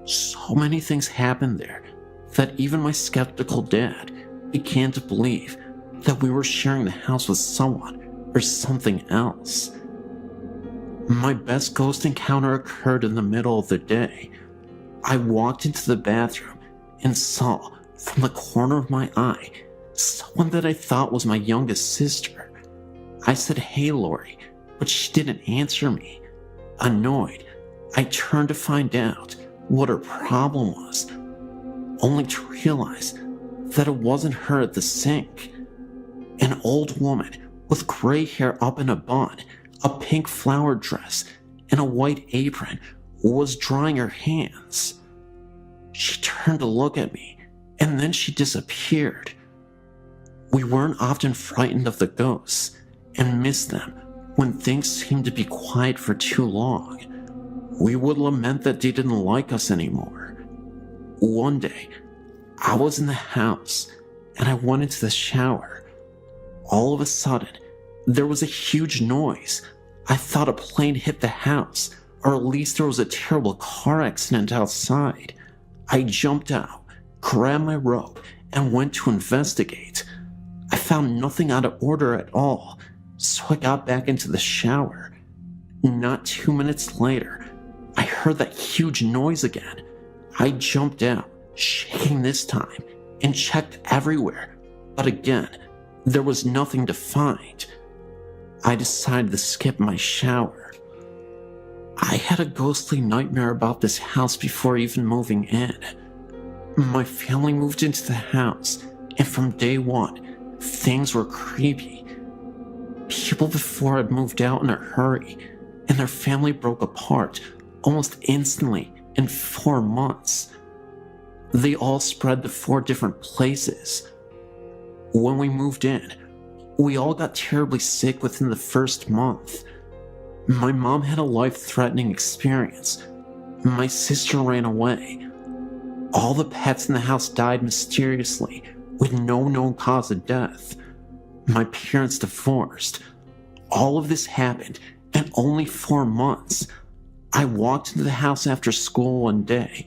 So many things happened there that even my skeptical dad began to believe that we were sharing the house with someone or something else. My best ghost encounter occurred in the middle of the day. I walked into the bathroom and saw, from the corner of my eye, someone that I thought was my youngest sister. I said, "Hey, Lori," but she didn't answer me. Annoyed, I turned to find out what her problem was, only to realize that it wasn't her at the sink. An old woman with gray hair up in a bun, a pink flower dress, and a white apron was drying her hands. She turned to look at me, and then she disappeared. We weren't often frightened of the ghosts, and missed them when things seemed to be quiet for too long. We would lament that they didn't like us anymore. One day, I was in the house, and I went into the shower. All of a sudden, there was a huge noise. I thought a plane hit the house, or at least there was a terrible car accident outside. I jumped out, grabbed my rope, and went to investigate. I found nothing out of order at all, so I got back into the shower. Not 2 minutes later, I heard that huge noise again. I jumped out, shaking this time, and checked everywhere, but again, there was nothing to find. I decided to skip my shower. I had a ghostly nightmare about this house before even moving in. My family moved into the house, and from day one, things were creepy. People before had moved out in a hurry, and their family broke apart almost instantly in 4 months. They all spread to 4 different places. When we moved in, we all got terribly sick within the first month. My mom had a life-threatening experience. My sister ran away. All the pets in the house died mysteriously, with no known cause of death. My parents divorced. All of this happened in only 4 months. I walked into the house after school one day,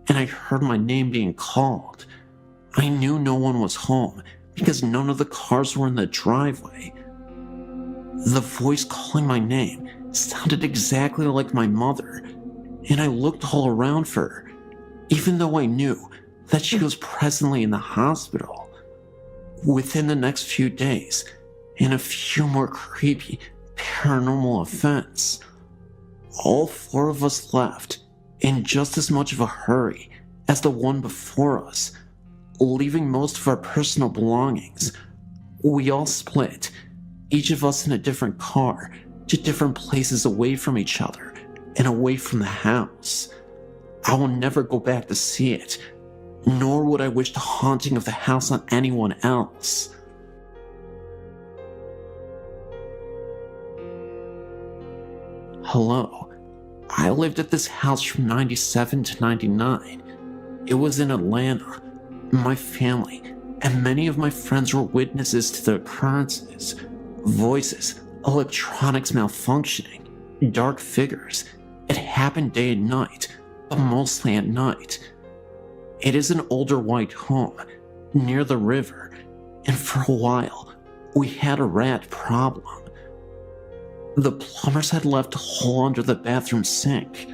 and I heard my name being called. I knew no one was home because none of the cars were in the driveway. The voice calling my name sounded exactly like my mother, and I looked all around for her, even though I knew that she was presently in the hospital. Within the next few days, and a few more creepy paranormal events, all 4 of us left in just as much of a hurry as the one before us, leaving most of our personal belongings. We all split, each of us in a different car, to different places away from each other and away from the house. I will never go back to see it, nor would I wish the haunting of the house on anyone else. Hello. I lived at this house from 97 to 99. It was in Atlanta. My family and many of my friends were witnesses to the occurrences. Voices, electronics malfunctioning, dark figures. It happened day and night, but mostly at night. It is an older white home, near the river, and for a while, we had a rat problem. The plumbers had left a hole under the bathroom sink.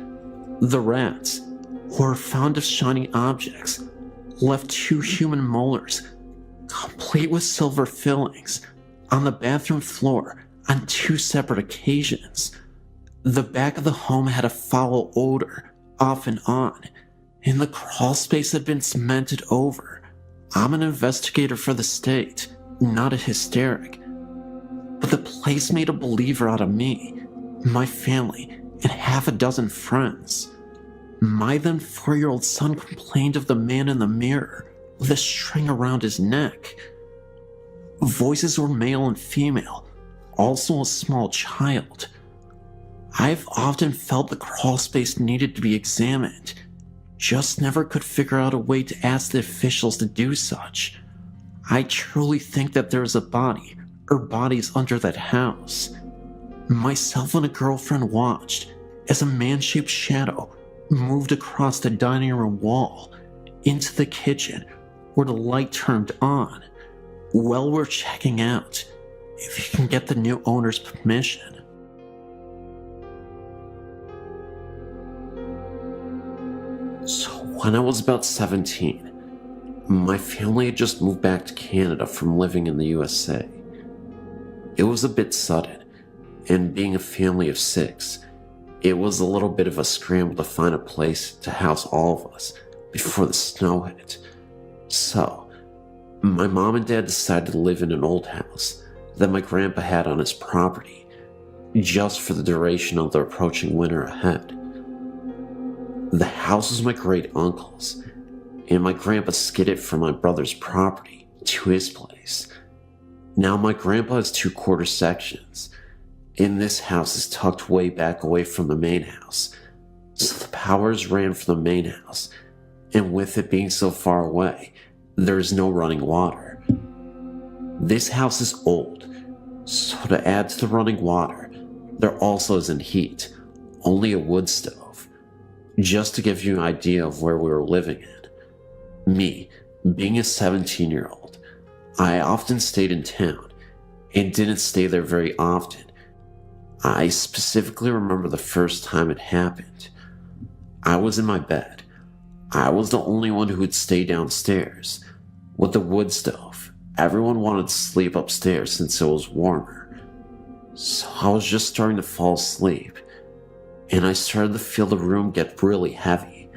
The rats, who were fond of shiny objects, left 2 human molars, complete with silver fillings, on the bathroom floor on 2 separate occasions. The back of the home had a foul odor, off and on, and the crawl space had been cemented over. I'm an investigator for the state, not a hysteric. But the place made a believer out of me, my family, and half a dozen friends. My then 4-year-old son complained of the man in the mirror with a string around his neck. Voices were male and female, also a small child. I've often felt the crawl space needed to be examined, just never could figure out a way to ask the officials to do such. I truly think that there is a body or bodies under that house. Myself and a girlfriend watched as a man-shaped shadow moved across the dining room wall into the kitchen where the light turned on. Well, we're checking out, if you can get the new owner's permission. So when I was about 17, my family had just moved back to Canada from living in the USA. It was a bit sudden, and being a family of 6, it was a little bit of a scramble to find a place to house all of us before the snow hit. So, my mom and dad decided to live in an old house that my grandpa had on his property, just for the duration of the approaching winter ahead. The house was my great uncle's, and my grandpa skidded from my brother's property to his place. Now my grandpa has 2 quarter sections, and this house is tucked way back away from the main house, so the powers ran from the main house, and with it being so far away, there is no running water. This house is old, so to add to the running water, there also isn't heat, only a wood stove. Just to give you an idea of where we were living in. Me, being a 17-year-old, I often stayed in town, and didn't stay there very often. I specifically remember the first time it happened. I was in my bed. I was the only one who would stay downstairs. With the wood stove, everyone wanted to sleep upstairs since it was warmer. So I was just starting to fall asleep, and I started to feel the room get really heavy.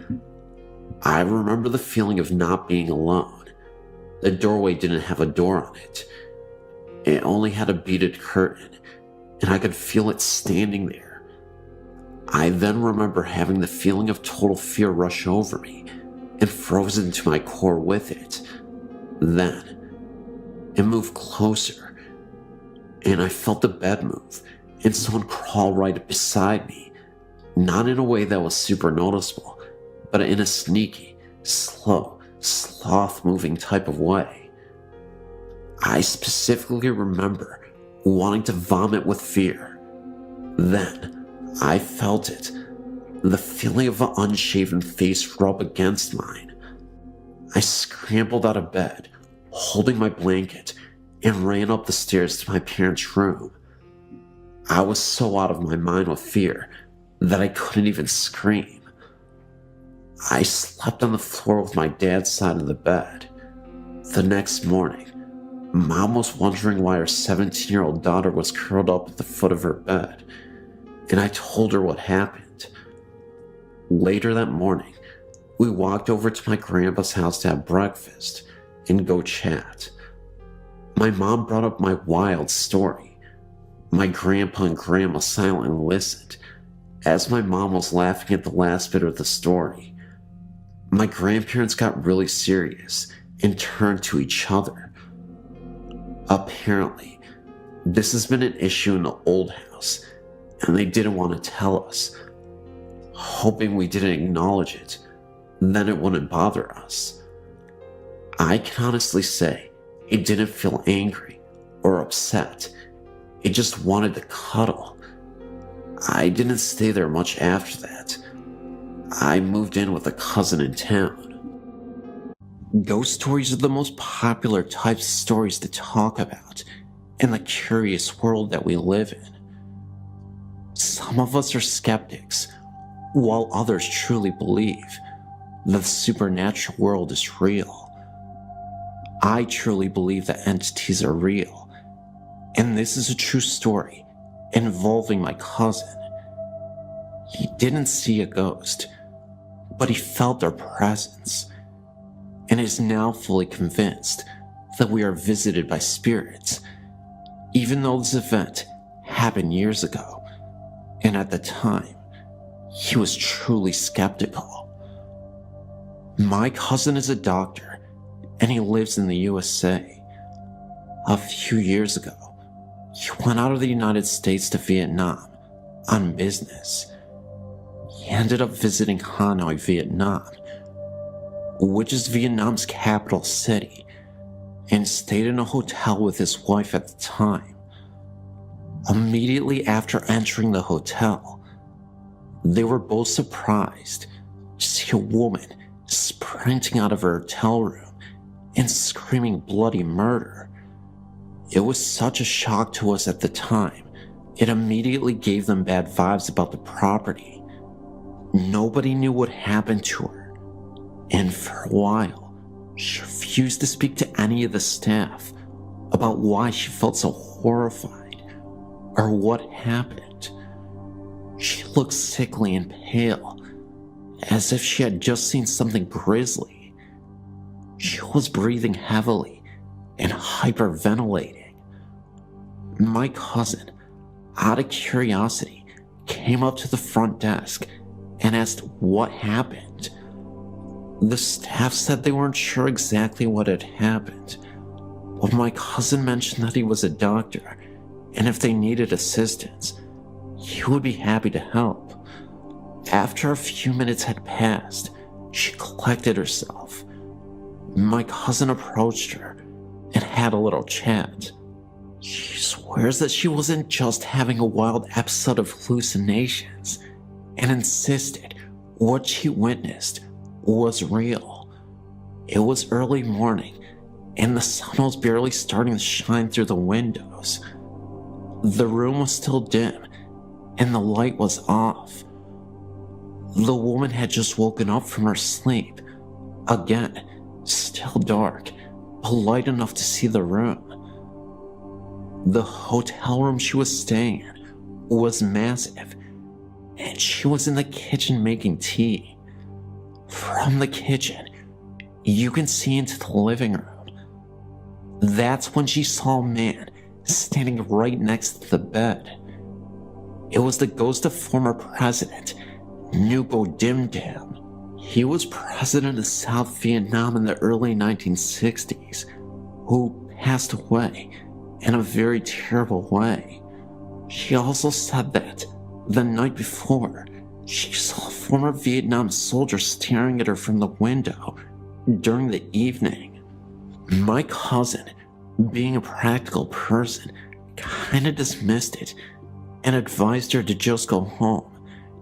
I remember the feeling of not being alone. The doorway didn't have a door on it. It only had a beaded curtain, and I could feel it standing there. I then remember having the feeling of total fear rush over me and froze into my core with it. Then, it moved closer, and I felt the bed move and someone crawl right beside me. Not in a way that was super noticeable, but in a sneaky, slow, sloth-moving type of way. I specifically remember wanting to vomit with fear. Then, I felt it, the feeling of an unshaven face rub against mine. I scrambled out of bed, holding my blanket, and ran up the stairs to my parents' room. I was so out of my mind with fear that I couldn't even scream. I slept on the floor with my dad's side of the bed. The next morning, Mom was wondering why her 17-year-old daughter was curled up at the foot of her bed, and I told her what happened. Later that morning, we walked over to my grandpa's house to have breakfast and go chat. My mom brought up my wild story. My grandpa and grandma silently listened as my mom was laughing at the last bit of the story. My grandparents got really serious and turned to each other. Apparently, this has been an issue in the old house, and they didn't want to tell us, hoping we didn't acknowledge it, then it wouldn't bother us. I can honestly say it didn't feel angry or upset. It just wanted to cuddle. I didn't stay there much after that. I moved in with a cousin in town. Ghost stories are the most popular types of stories to talk about in the curious world that we live in. Some of us are skeptics, while others truly believe that the supernatural world is real. I truly believe that entities are real, and this is a true story involving my cousin. He didn't see a ghost, but he felt our presence, and is now fully convinced that we are visited by spirits, even though this event happened years ago, and at the time, he was truly skeptical. My cousin is a doctor, and he lives in the USA. A few years ago, he went out of the United States to Vietnam on business. He ended up visiting Hanoi, Vietnam, which is Vietnam's capital city, and stayed in a hotel with his wife at the time. Immediately after entering the hotel, they were both surprised to see a woman sprinting out of her hotel room and screaming bloody murder. It was such a shock to us at the time, it immediately gave them bad vibes about the property. Nobody knew what happened to her, and for a while, she refused to speak to any of the staff about why she felt so horrified or what happened. She looked sickly and pale, as if she had just seen something grisly. She was breathing heavily and hyperventilating. My cousin, out of curiosity, came up to the front desk and asked what happened. The staff said they weren't sure exactly what had happened, but my cousin mentioned that he was a doctor, and if they needed assistance, he would be happy to help. After a few minutes had passed, she collected herself. My cousin approached her and had a little chat. She swears that she wasn't just having a wild episode of hallucinations, and insisted what she witnessed was real. It was early morning, and the sun was barely starting to shine through the windows. The room was still dim, and the light was off. The woman had just woken up from her sleep. Again, still dark, but light enough to see the room. The hotel room she was staying in was massive, and she was in the kitchen making tea. From the kitchen, you can see into the living room. That's when she saw a man standing right next to the bed. It was the ghost of former president Nuco Dim Dim. He was president of South Vietnam in the early 1960s, who passed away in a very terrible way. She also said that the night before, she saw a former Vietnam soldier staring at her from the window during the evening. My cousin, being a practical person, kinda dismissed it and advised her to just go home,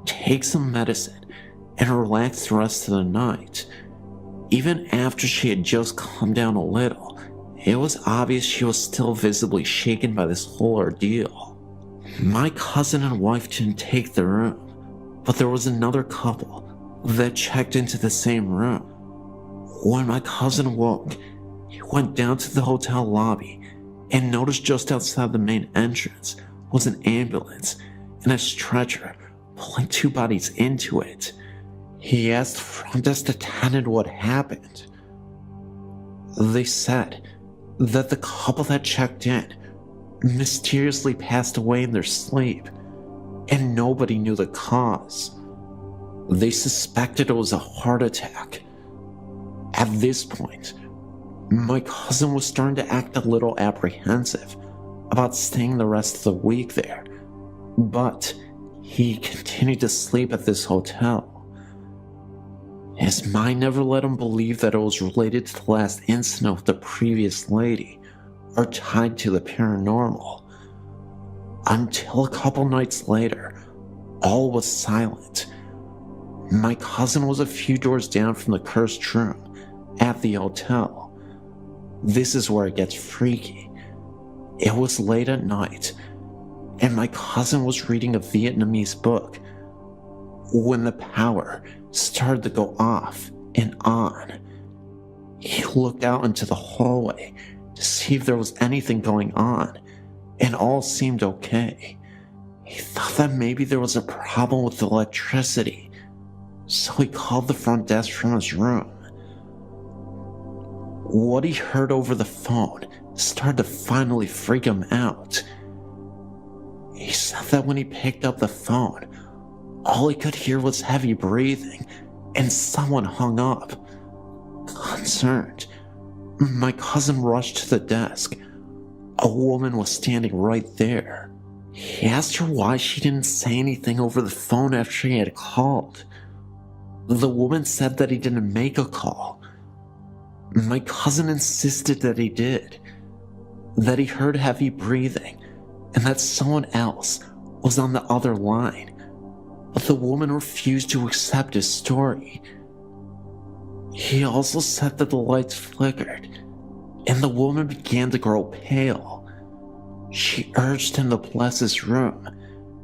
take some medicine, and relax the rest of the night. Even after she had just calmed down a little, it was obvious she was still visibly shaken by this whole ordeal. My cousin and wife didn't take the room, but there was another couple that checked into the same room. When my cousin woke, he went down to the hotel lobby and noticed just outside the main entrance was an ambulance and a stretcher pulling two bodies into it. He asked the front desk attendant what happened. They said that the couple that checked in mysteriously passed away in their sleep, and nobody knew the cause. They suspected it was a heart attack. At this point, my cousin was starting to act a little apprehensive about staying the rest of the week there, but he continued to sleep at this hotel. His mind never let him believe that it was related to the last incident with the previous lady or tied to the paranormal. Until a couple nights later, all was silent. My cousin was a few doors down from the cursed room at the hotel. This is where it gets freaky. It was late at night, and my cousin was reading a Vietnamese book when the power started to go off and on. He looked out into the hallway to see if there was anything going on, and all seemed okay. He thought that maybe there was a problem with the electricity, so he called the front desk from his room. What he heard over the phone started to finally freak him out. He said that when he picked up the phone, all he could hear was heavy breathing, and someone hung up. Concerned, my cousin rushed to the desk. A woman was standing right there. He asked her why she didn't say anything over the phone after he had called. The woman said that he didn't make a call. My cousin insisted that he did, that he heard heavy breathing, and that someone else was on the other line, but the woman refused to accept his story. He also said that the lights flickered, and the woman began to grow pale. She urged him to bless his room,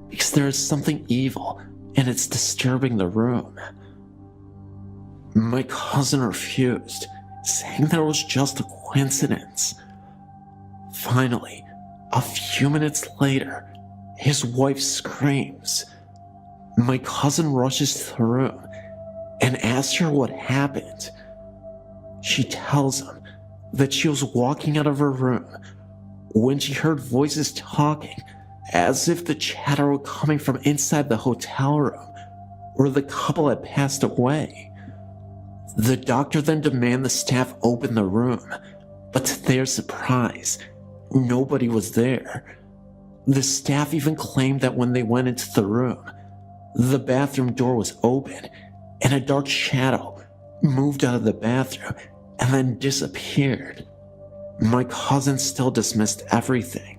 because there is something evil and it's disturbing the room. My cousin refused, saying that it was just a coincidence. Finally, a few minutes later, his wife screams. My cousin rushes to the room and asks her what happened. She tells him that she was walking out of her room when she heard voices talking, as if the chatter were coming from inside the hotel room where the couple had passed away. The doctor then demanded the staff open the room, but to their surprise, nobody was there. The staff even claimed that when they went into the room, the bathroom door was open and a dark shadow moved out of the bathroom and then disappeared. My cousin still dismissed everything.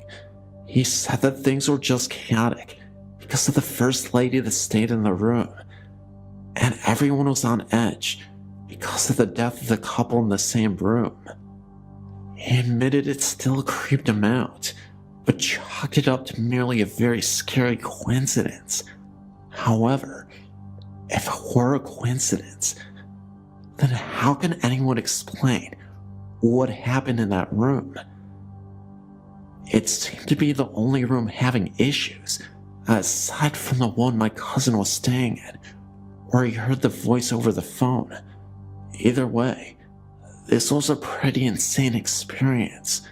He said that things were just chaotic because of the first lady that stayed in the room, and everyone was on edge because of the death of the couple in the same room. He admitted it still creeped him out, but chalked it up to merely a very scary coincidence. However, if it were a coincidence, then how can anyone explain what happened in that room? It seemed to be the only room having issues, aside from the one my cousin was staying in, where he heard the voice over the phone. Either way, this was a pretty insane experience,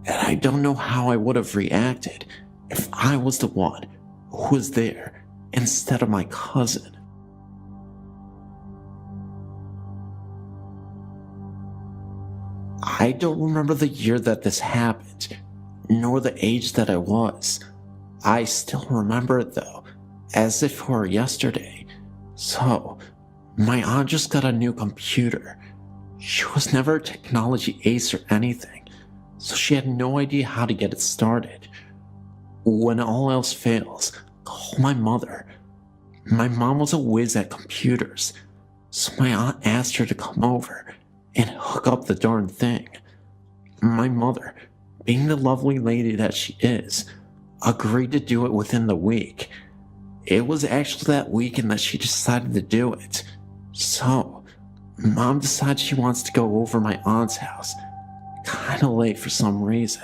and I don't know how I would have reacted if I was the one who was there instead of my cousin. I don't remember the year that this happened, nor the age that I was. I still remember it though, as if it were yesterday. So, my aunt just got a new computer. She was never a technology ace or anything, so she had no idea how to get it started. When all else fails, call my mother. My mom was a whiz at computers, so my aunt asked her to come over and hook up the darn thing. My mother, being the lovely lady that she is, agreed to do it within the week. It was actually that weekend that she decided to do it. So, Mom decides she wants to go over my aunt's house, kinda late for some reason.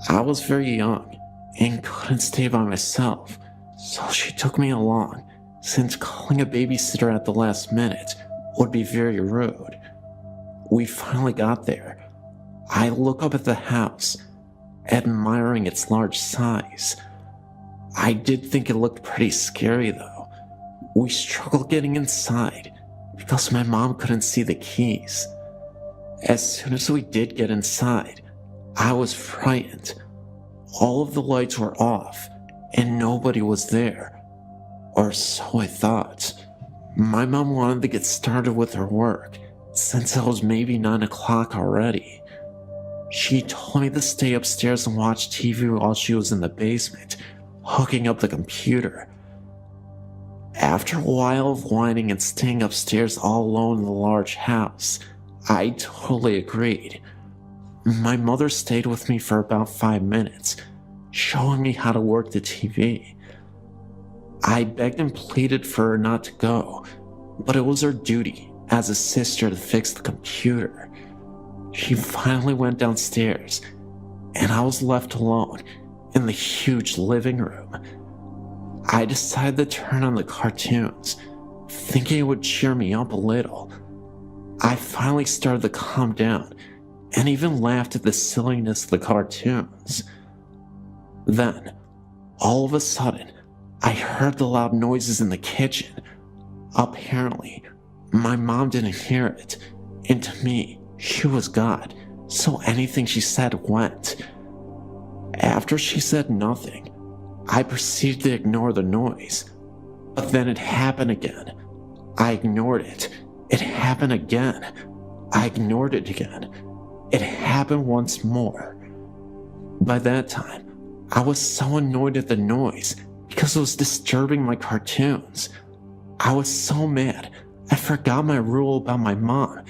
I was very young and couldn't stay by myself, so she took me along, since calling a babysitter at the last minute would be very rude. We finally got there. I look up at the house, admiring its large size. I did think it looked pretty scary though. We struggled getting inside because my mom couldn't see the keys. As soon as we did get inside, I was frightened. All of the lights were off and nobody was there. Or so I thought. My mom wanted to get started with her work since it was maybe 9 o'clock already. She told me to stay upstairs and watch TV while she was in the basement, hooking up the computer. After a while of whining and staying upstairs all alone in the large house, I totally agreed. My mother stayed with me for about 5 minutes, showing me how to work the TV. I begged and pleaded for her not to go, but it was her duty as a sister to fix the computer. She finally went downstairs, and I was left alone in the huge living room. I decided to turn on the cartoons, thinking it would cheer me up a little. I finally started to calm down, and even laughed at the silliness of the cartoons. Then, all of a sudden, I heard the loud noises in the kitchen. Apparently, my mom didn't hear it, and to me, she was God, so anything she said went. After she said nothing, I proceeded to ignore the noise, but then it happened again. I ignored it. It happened again. I ignored it again. It happened once more. By that time, I was so annoyed at the noise because it was disturbing my cartoons. I was so mad, I forgot my rule about my mom,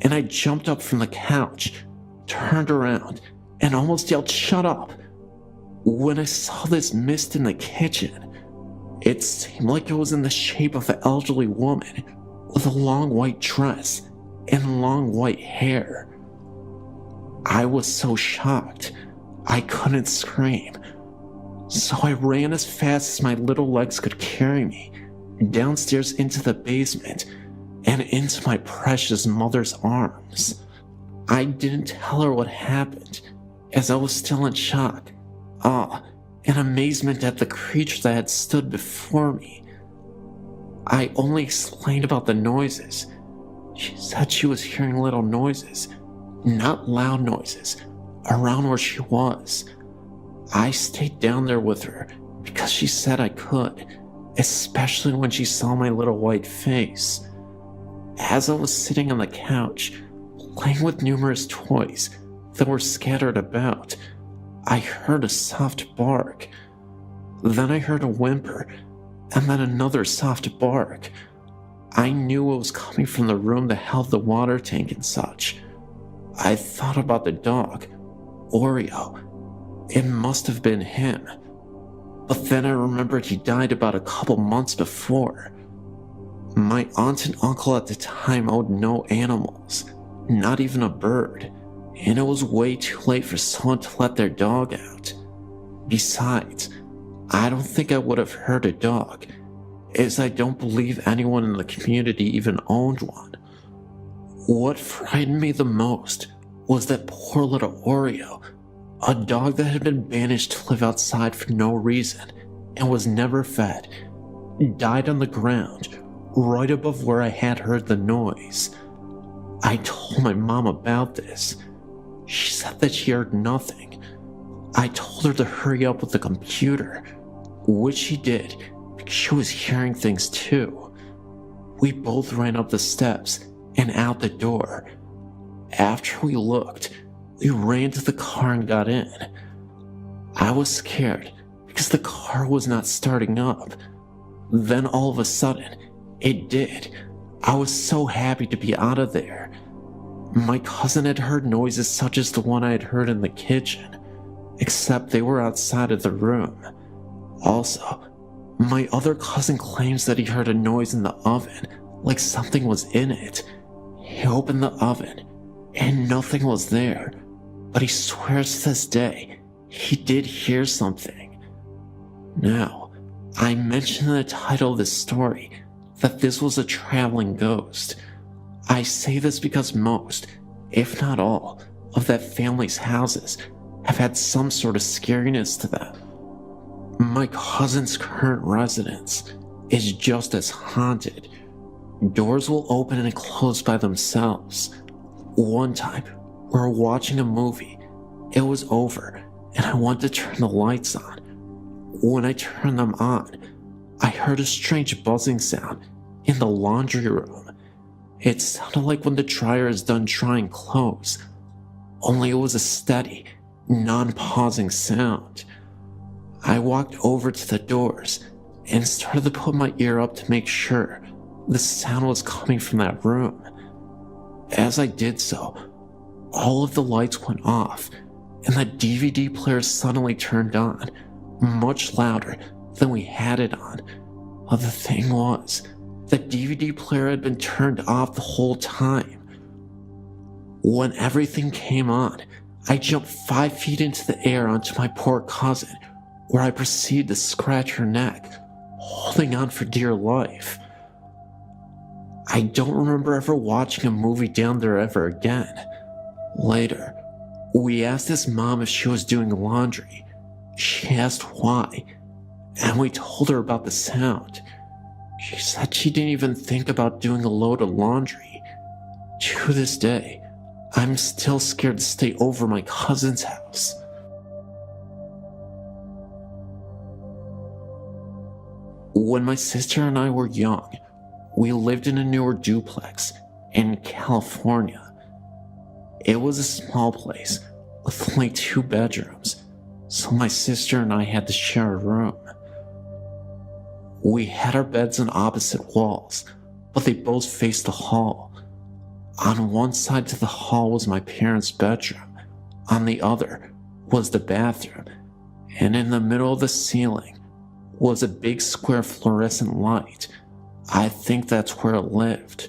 and I jumped up from the couch, turned around, and almost yelled, "Shut up!" When I saw this mist in the kitchen, it seemed like it was in the shape of an elderly woman with a long white dress and long white hair. I was so shocked, I couldn't scream. So I ran as fast as my little legs could carry me, downstairs into the basement, and into my precious mother's arms. I didn't tell her what happened, as I was still in shock, awe, and amazement at the creature that had stood before me. I only explained about the noises. She said she was hearing little noises, not loud noises, around where she was. I stayed down there with her because she said I could, especially when she saw my little white face. As I was sitting on the couch, playing with numerous toys that were scattered about, I heard a soft bark. Then I heard a whimper, and then another soft bark. I knew it was coming from the room that held the water tank and such. I thought about the dog, Oreo. It must have been him. But then I remembered he died about a couple months before. My aunt and uncle at the time owned no animals, not even a bird, and it was way too late for someone to let their dog out. Besides, I don't think I would have hurt a dog, as I don't believe anyone in the community even owned one. What frightened me the most was that poor little Oreo, a dog that had been banished to live outside for no reason and was never fed, died on the ground right above where I had heard the noise. I told my mom about this. She said that she heard nothing. I told her to hurry up with the computer, which she did because she was hearing things too. We both ran up the steps and out the door. After we looked, we ran to the car and got in. I was scared because the car was not starting up. Then all of a sudden, it did. I was so happy to be out of there. My cousin had heard noises such as the one I had heard in the kitchen, except they were outside of the room. Also, my other cousin claims that he heard a noise in the oven, like something was in it. He opened the oven, and nothing was there, but he swears to this day he did hear something. Now, I mentioned in the title of this story that this was a traveling ghost. I say this because most, if not all, of that family's houses have had some sort of scariness to them. My cousin's current residence is just as haunted. Doors will open and close by themselves. One time, we were watching a movie. It was over, and I wanted to turn the lights on. When I turned them on, I heard a strange buzzing sound in the laundry room. It sounded like when the dryer is done drying clothes, only it was a steady, non-pausing sound. I walked over to the doors and started to put my ear up to make sure the sound was coming from that room. As I did so, all of the lights went off and the DVD player suddenly turned on, much louder than we had it on. But the thing was, the DVD player had been turned off the whole time. When everything came on, I jumped 5 feet into the air onto my poor cousin, where I proceeded to scratch her neck, holding on for dear life. I don't remember ever watching a movie down there ever again. Later, we asked his mom if she was doing laundry. She asked why, and we told her about the sound. She said she didn't even think about doing a load of laundry. To this day, I'm still scared to stay over my cousin's house. When my sister and I were young, we lived in a newer duplex in California. It was a small place with only 2 bedrooms, so my sister and I had to share a room. We had our beds on opposite walls, but they both faced the hall. On one side to the hall was my parents' bedroom, on the other was the bathroom, and in the middle of the ceiling was a big square fluorescent light. I think that's where it lived.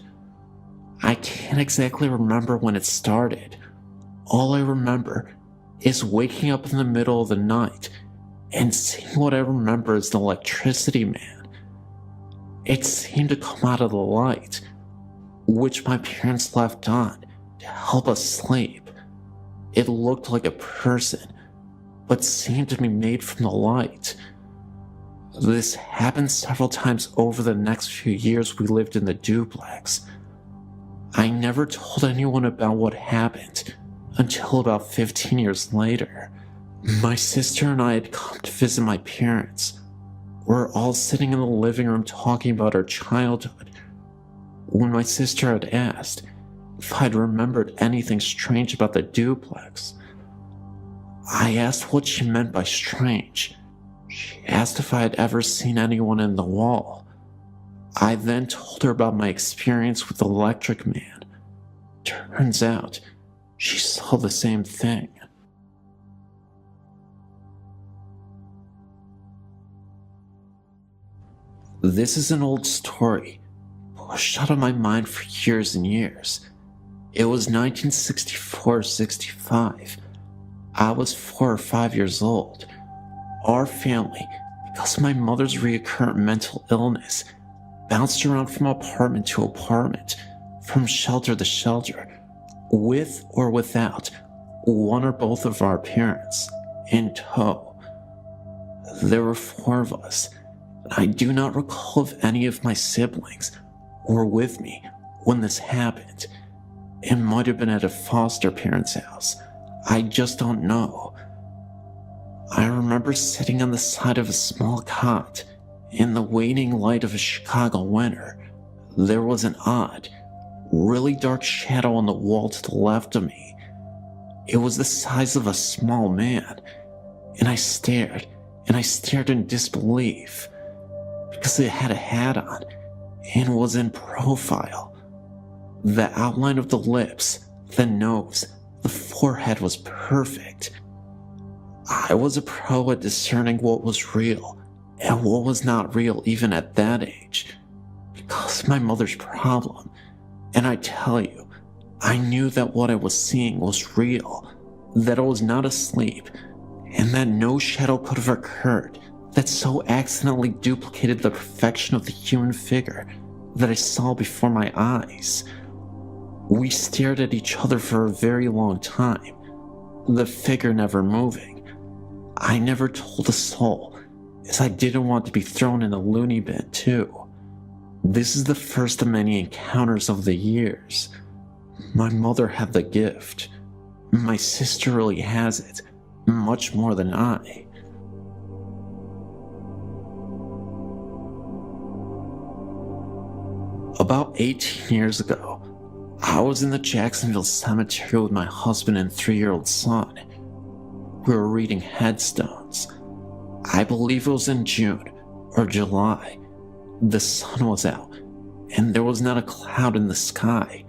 I can't exactly remember when it started. All I remember is waking up in the middle of the night and seeing what I remember as the electricity man. It seemed to come out of the light, which my parents left on to help us sleep. It looked like a person, but seemed to be made from the light. This happened several times over the next few years we lived in the duplex. I never told anyone about what happened until about 15 years later. My sister and I had come to visit my parents. We're all sitting in the living room talking about our childhood, when my sister had asked if I'd remembered anything strange about the duplex. I asked what she meant by strange. She asked if I had ever seen anyone in the wall. I then told her about my experience with the electric man. Turns out, she saw the same thing. This is an old story, pushed out of my mind for years and years. It was 1964-65. I was 4 or 5 years old. Our family, because of my mother's recurrent mental illness, bounced around from apartment to apartment, from shelter to shelter, with or without one or both of our parents in tow. There were 4 of us, and I do not recall if any of my siblings were with me when this happened. It might have been at a foster parent's house. I just don't know. I remember sitting on the side of a small cot in the waning light of a Chicago winter. There was an odd, really dark shadow on the wall to the left of me. It was the size of a small man, and I stared in disbelief, because it had a hat on and was in profile. The outline of the lips, the nose, the forehead was perfect. I was a pro at discerning what was real and what was not real even at that age, because of my mother's problem. And I tell you, I knew that what I was seeing was real, that I was not asleep, and that no shadow could have occurred that so accidentally duplicated the perfection of the human figure that I saw before my eyes. We stared at each other for a very long time, the figure never moving. I never told a soul, as I didn't want to be thrown in a loony bin too. This is the first of many encounters over the years. My mother had the gift. My sister really has it, much more than I. About 18 years ago, I was in the Jacksonville cemetery with my husband and 3-year-old son. We were reading headstones. I believe it was in June or July. The sun was out, and there was not a cloud in the sky.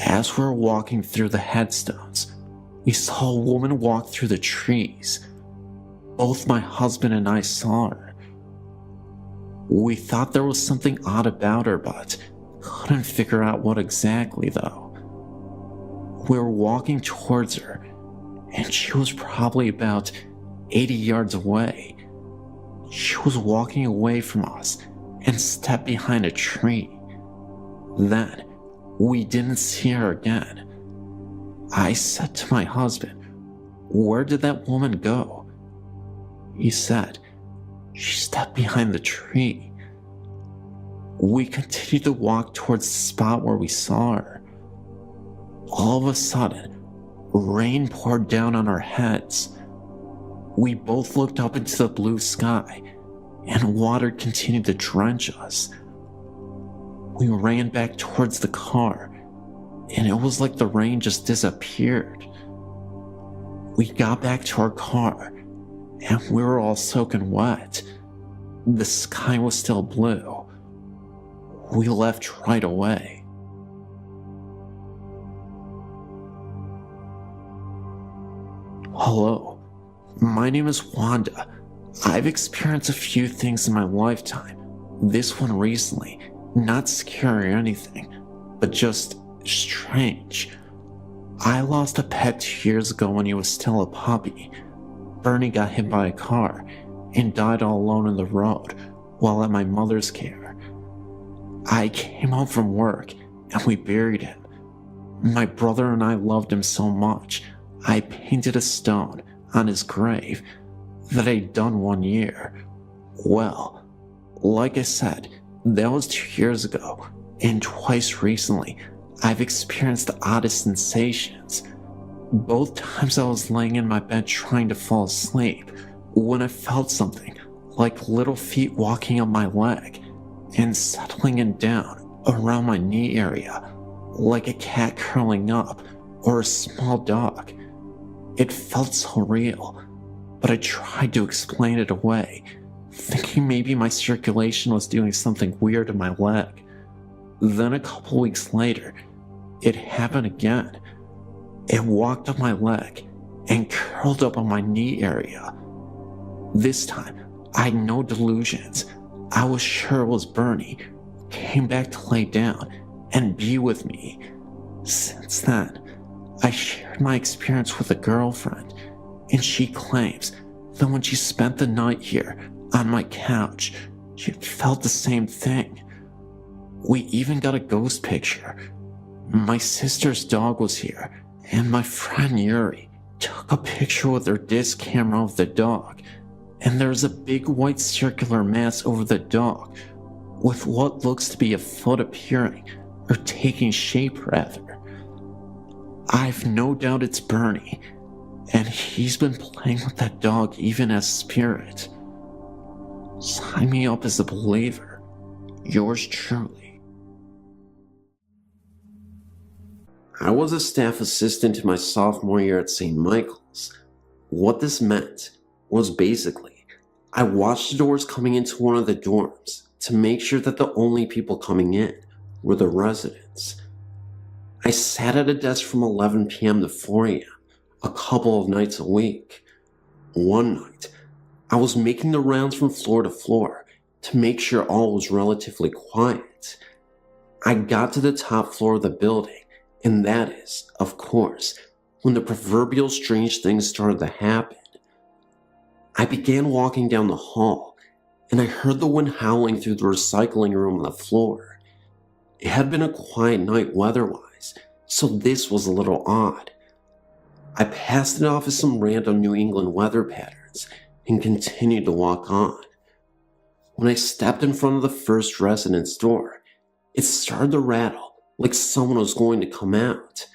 As we were walking through the headstones, we saw a woman walk through the trees. Both my husband and I saw her. We thought there was something odd about her, but couldn't figure out what exactly though. We were walking towards her, and she was probably about 80 yards away. She was walking away from us and stepped behind a tree. Then, we didn't see her again. I said to my husband, "Where did that woman go?" He said, "She stepped behind the tree." We continued to walk towards the spot where we saw her. All of a sudden, rain poured down on our heads. We both looked up into the blue sky, and water continued to drench us. We ran back towards the car, and it was like the rain just disappeared. We got back to our car, and we were all soaking wet. The sky was still blue. We left right away. Hello, my name is Wanda. I've experienced a few things in my lifetime. This one recently, not scary or anything, but just strange. I lost a pet 2 years ago when he was still a puppy. Bernie got hit by a car and died all alone on the road while at my mother's care. I came home from work and we buried him. My brother and I loved him so much, I painted a stone on his grave that I'd done 1 year. Well, like I said, that was 2 years ago, and twice recently, I've experienced the oddest sensations. Both times I was laying in my bed trying to fall asleep when I felt something like little feet walking up my leg and settling in down around my knee area, like a cat curling up or a small dog. It felt so real, but I tried to explain it away, thinking maybe my circulation was doing something weird to my leg. Then a couple weeks later, it happened again. It walked up my leg and curled up on my knee area. This time, I had no delusions. I was sure it was Bernie, who came back to lay down and be with me. Since then, I shared my experience with a girlfriend, and she claims that when she spent the night here on my couch, she felt the same thing. We even got a ghost picture. My sister's dog was here, and my friend Yuri took a picture with her disc camera of the dog, and there's a big white circular mass over the dog, with what looks to be a foot appearing, or taking shape rather. I've no doubt it's Bernie, and he's been playing with that dog even as spirit. Sign me up as a believer. Yours truly. I was a staff assistant in my sophomore year at St. Michael's. What this meant was basically, I watched the doors coming into one of the dorms to make sure that the only people coming in were the residents. I sat at a desk from 11 p.m. to 4 a.m. a couple of nights a week. One night, I was making the rounds from floor to floor to make sure all was relatively quiet. I got to the top floor of the building, and that is, of course, when the proverbial strange things started to happen. I began walking down the hall, and I heard the wind howling through the recycling room on the floor. It had been a quiet night weather-wise, so this was a little odd. I passed it off as some random New England weather patterns and continued to walk on. When I stepped in front of the first residence door, it started to rattle like someone was going to come out.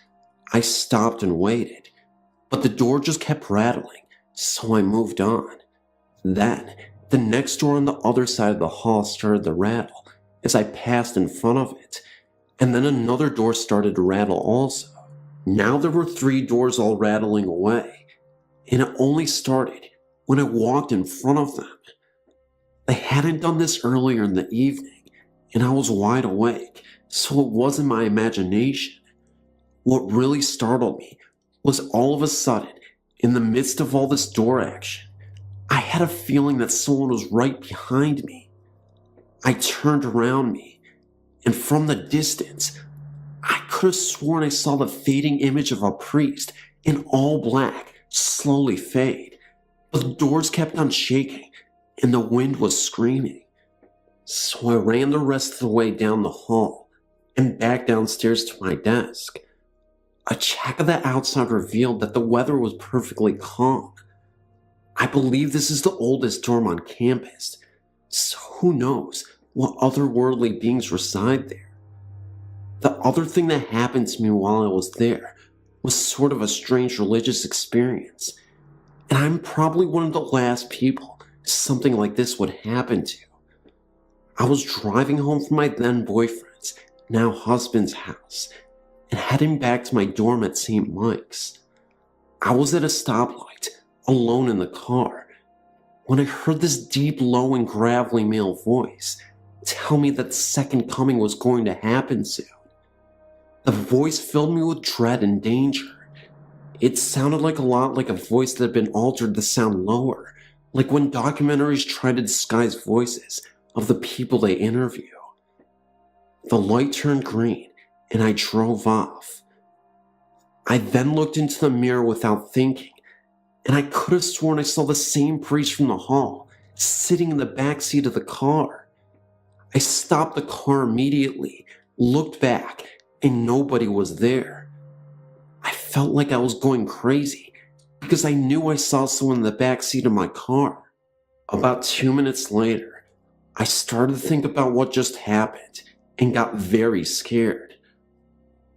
I stopped and waited, but the door just kept rattling, so I moved on. Then, the next door on the other side of the hall started to rattle as I passed in front of it, and then another door started to rattle also. Now there were 3 doors all rattling away, and it only started when I walked in front of them. I hadn't done this earlier in the evening, and I was wide awake, so it wasn't my imagination. What really startled me was all of a sudden, in the midst of all this door action, I had a feeling that someone was right behind me. I turned around me, and from the distance, I could have sworn I saw the fading image of a priest in all black slowly fade, but the doors kept on shaking, and the wind was screaming. So I ran the rest of the way down the hall and back downstairs to my desk. A check of the outside revealed that the weather was perfectly calm. I believe this is the oldest dorm on campus, so who knows what otherworldly beings reside there. The other thing that happened to me while I was there was sort of a strange religious experience, and I'm probably one of the last people something like this would happen to. I was driving home from my then boyfriend's, now husband's house, and heading back to my dorm at St. Mike's. I was at a stoplight, alone in the car, when I heard this deep, low, and gravelly male voice tell me that the second coming was going to happen soon. The voice filled me with dread and danger. It sounded like a lot like a voice that had been altered to sound lower, like when documentaries try to disguise voices of the people they interview. The light turned green, and I drove off. I then looked into the mirror without thinking, and I could have sworn I saw the same priest from the hall sitting in the back seat of the car. I stopped the car immediately, looked back, and nobody was there. I felt like I was going crazy because I knew I saw someone in the back seat of my car. About 2 minutes later, I started to think about what just happened and got very scared.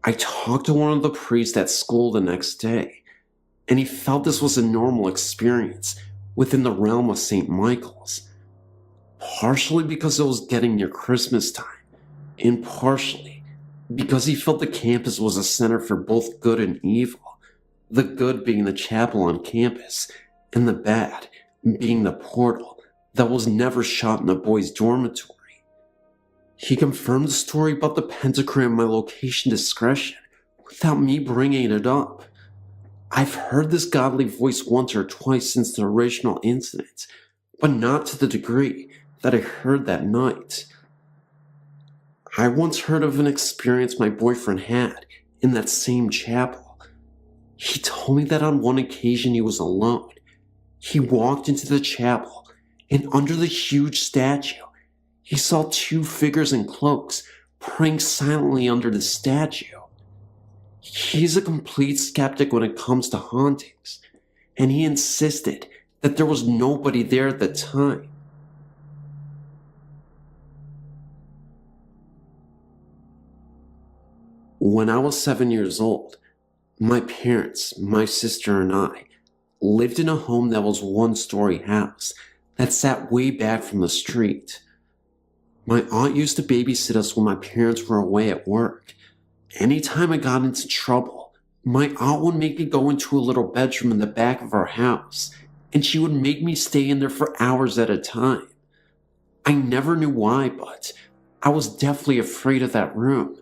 I talked to one of the priests at school the next day, and he felt this was a normal experience within the realm of St. Michael's. Partially because it was getting near Christmas time, and partially because he felt the campus was a center for both good and evil, the good being the chapel on campus, and the bad being the portal that was never shot in the boys' dormitory. He confirmed the story about the pentagram and my location discretion without me bringing it up. I've heard this godly voice once or twice since the original incident, but not to the degree that I heard that night. I once heard of an experience my boyfriend had in that same chapel. He told me that on one occasion he was alone. He walked into the chapel, and under the huge statue, he saw 2 figures in cloaks praying silently under the statue. He's a complete skeptic when it comes to hauntings, and he insisted that there was nobody there at the time. When I was 7 years old, my parents, my sister, and I lived in a home that was 1-story house that sat way back from the street. My aunt used to babysit us when my parents were away at work. Anytime I got into trouble, my aunt would make me go into a little bedroom in the back of our house, and she would make me stay in there for hours at a time. I never knew why, but I was deathly afraid of that room,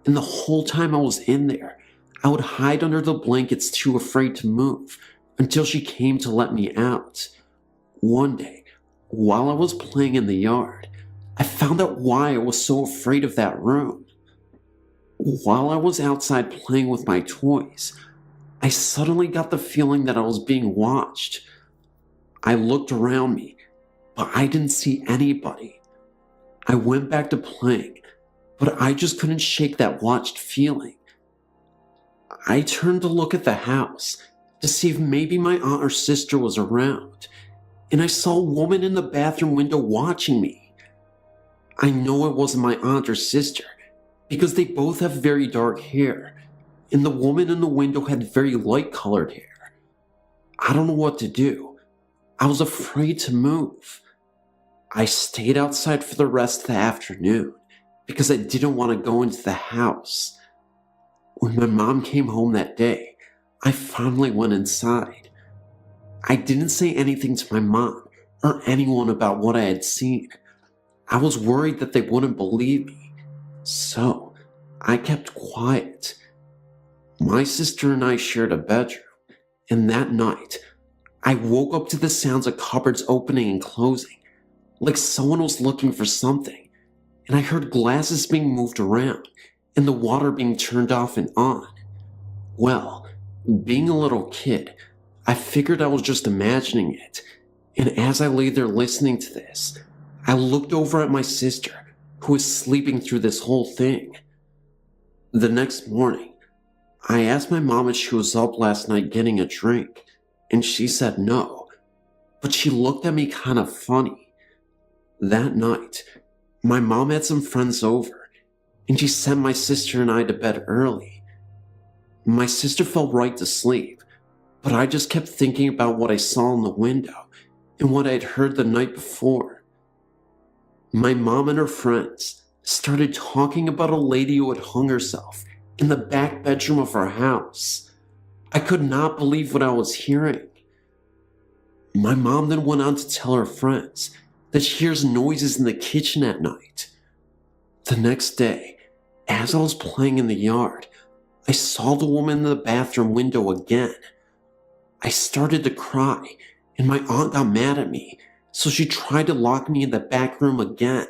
and the whole time I was in there, I would hide under the blankets too afraid to move until she came to let me out. One day, while I was playing in the yard, I found out why I was so afraid of that room. While I was outside playing with my toys, I suddenly got the feeling that I was being watched. I looked around me, but I didn't see anybody. I went back to playing, but I just couldn't shake that watched feeling. I turned to look at the house, to see if maybe my aunt or sister was around, and I saw a woman in the bathroom window watching me. I know it wasn't my aunt or sister because they both have very dark hair, and the woman in the window had very light colored hair. I don't know what to do. I was afraid to move. I stayed outside for the rest of the afternoon because I didn't want to go into the house. When my mom came home that day, I finally went inside. I didn't say anything to my mom or anyone about what I had seen. I was worried that they wouldn't believe me, so I kept quiet. My sister and I shared a bedroom, and that night, I woke up to the sounds of cupboards opening and closing, like someone was looking for something, and I heard glasses being moved around and the water being turned off and on. Well, being a little kid, I figured I was just imagining it, and as I lay there listening to this, I looked over at my sister, who was sleeping through this whole thing. The next morning, I asked my mom if she was up last night getting a drink, and she said no, but she looked at me kind of funny. That night, my mom had some friends over, and she sent my sister and I to bed early. My sister fell right to sleep, but I just kept thinking about what I saw in the window and what I had heard the night before. My mom and her friends started talking about a lady who had hung herself in the back bedroom of our house. I could not believe what I was hearing. My mom then went on to tell her friends that she hears noises in the kitchen at night. The next day, as I was playing in the yard, I saw the woman in the bathroom window again. I started to cry, and my aunt got mad at me, so she tried to lock me in the back room again.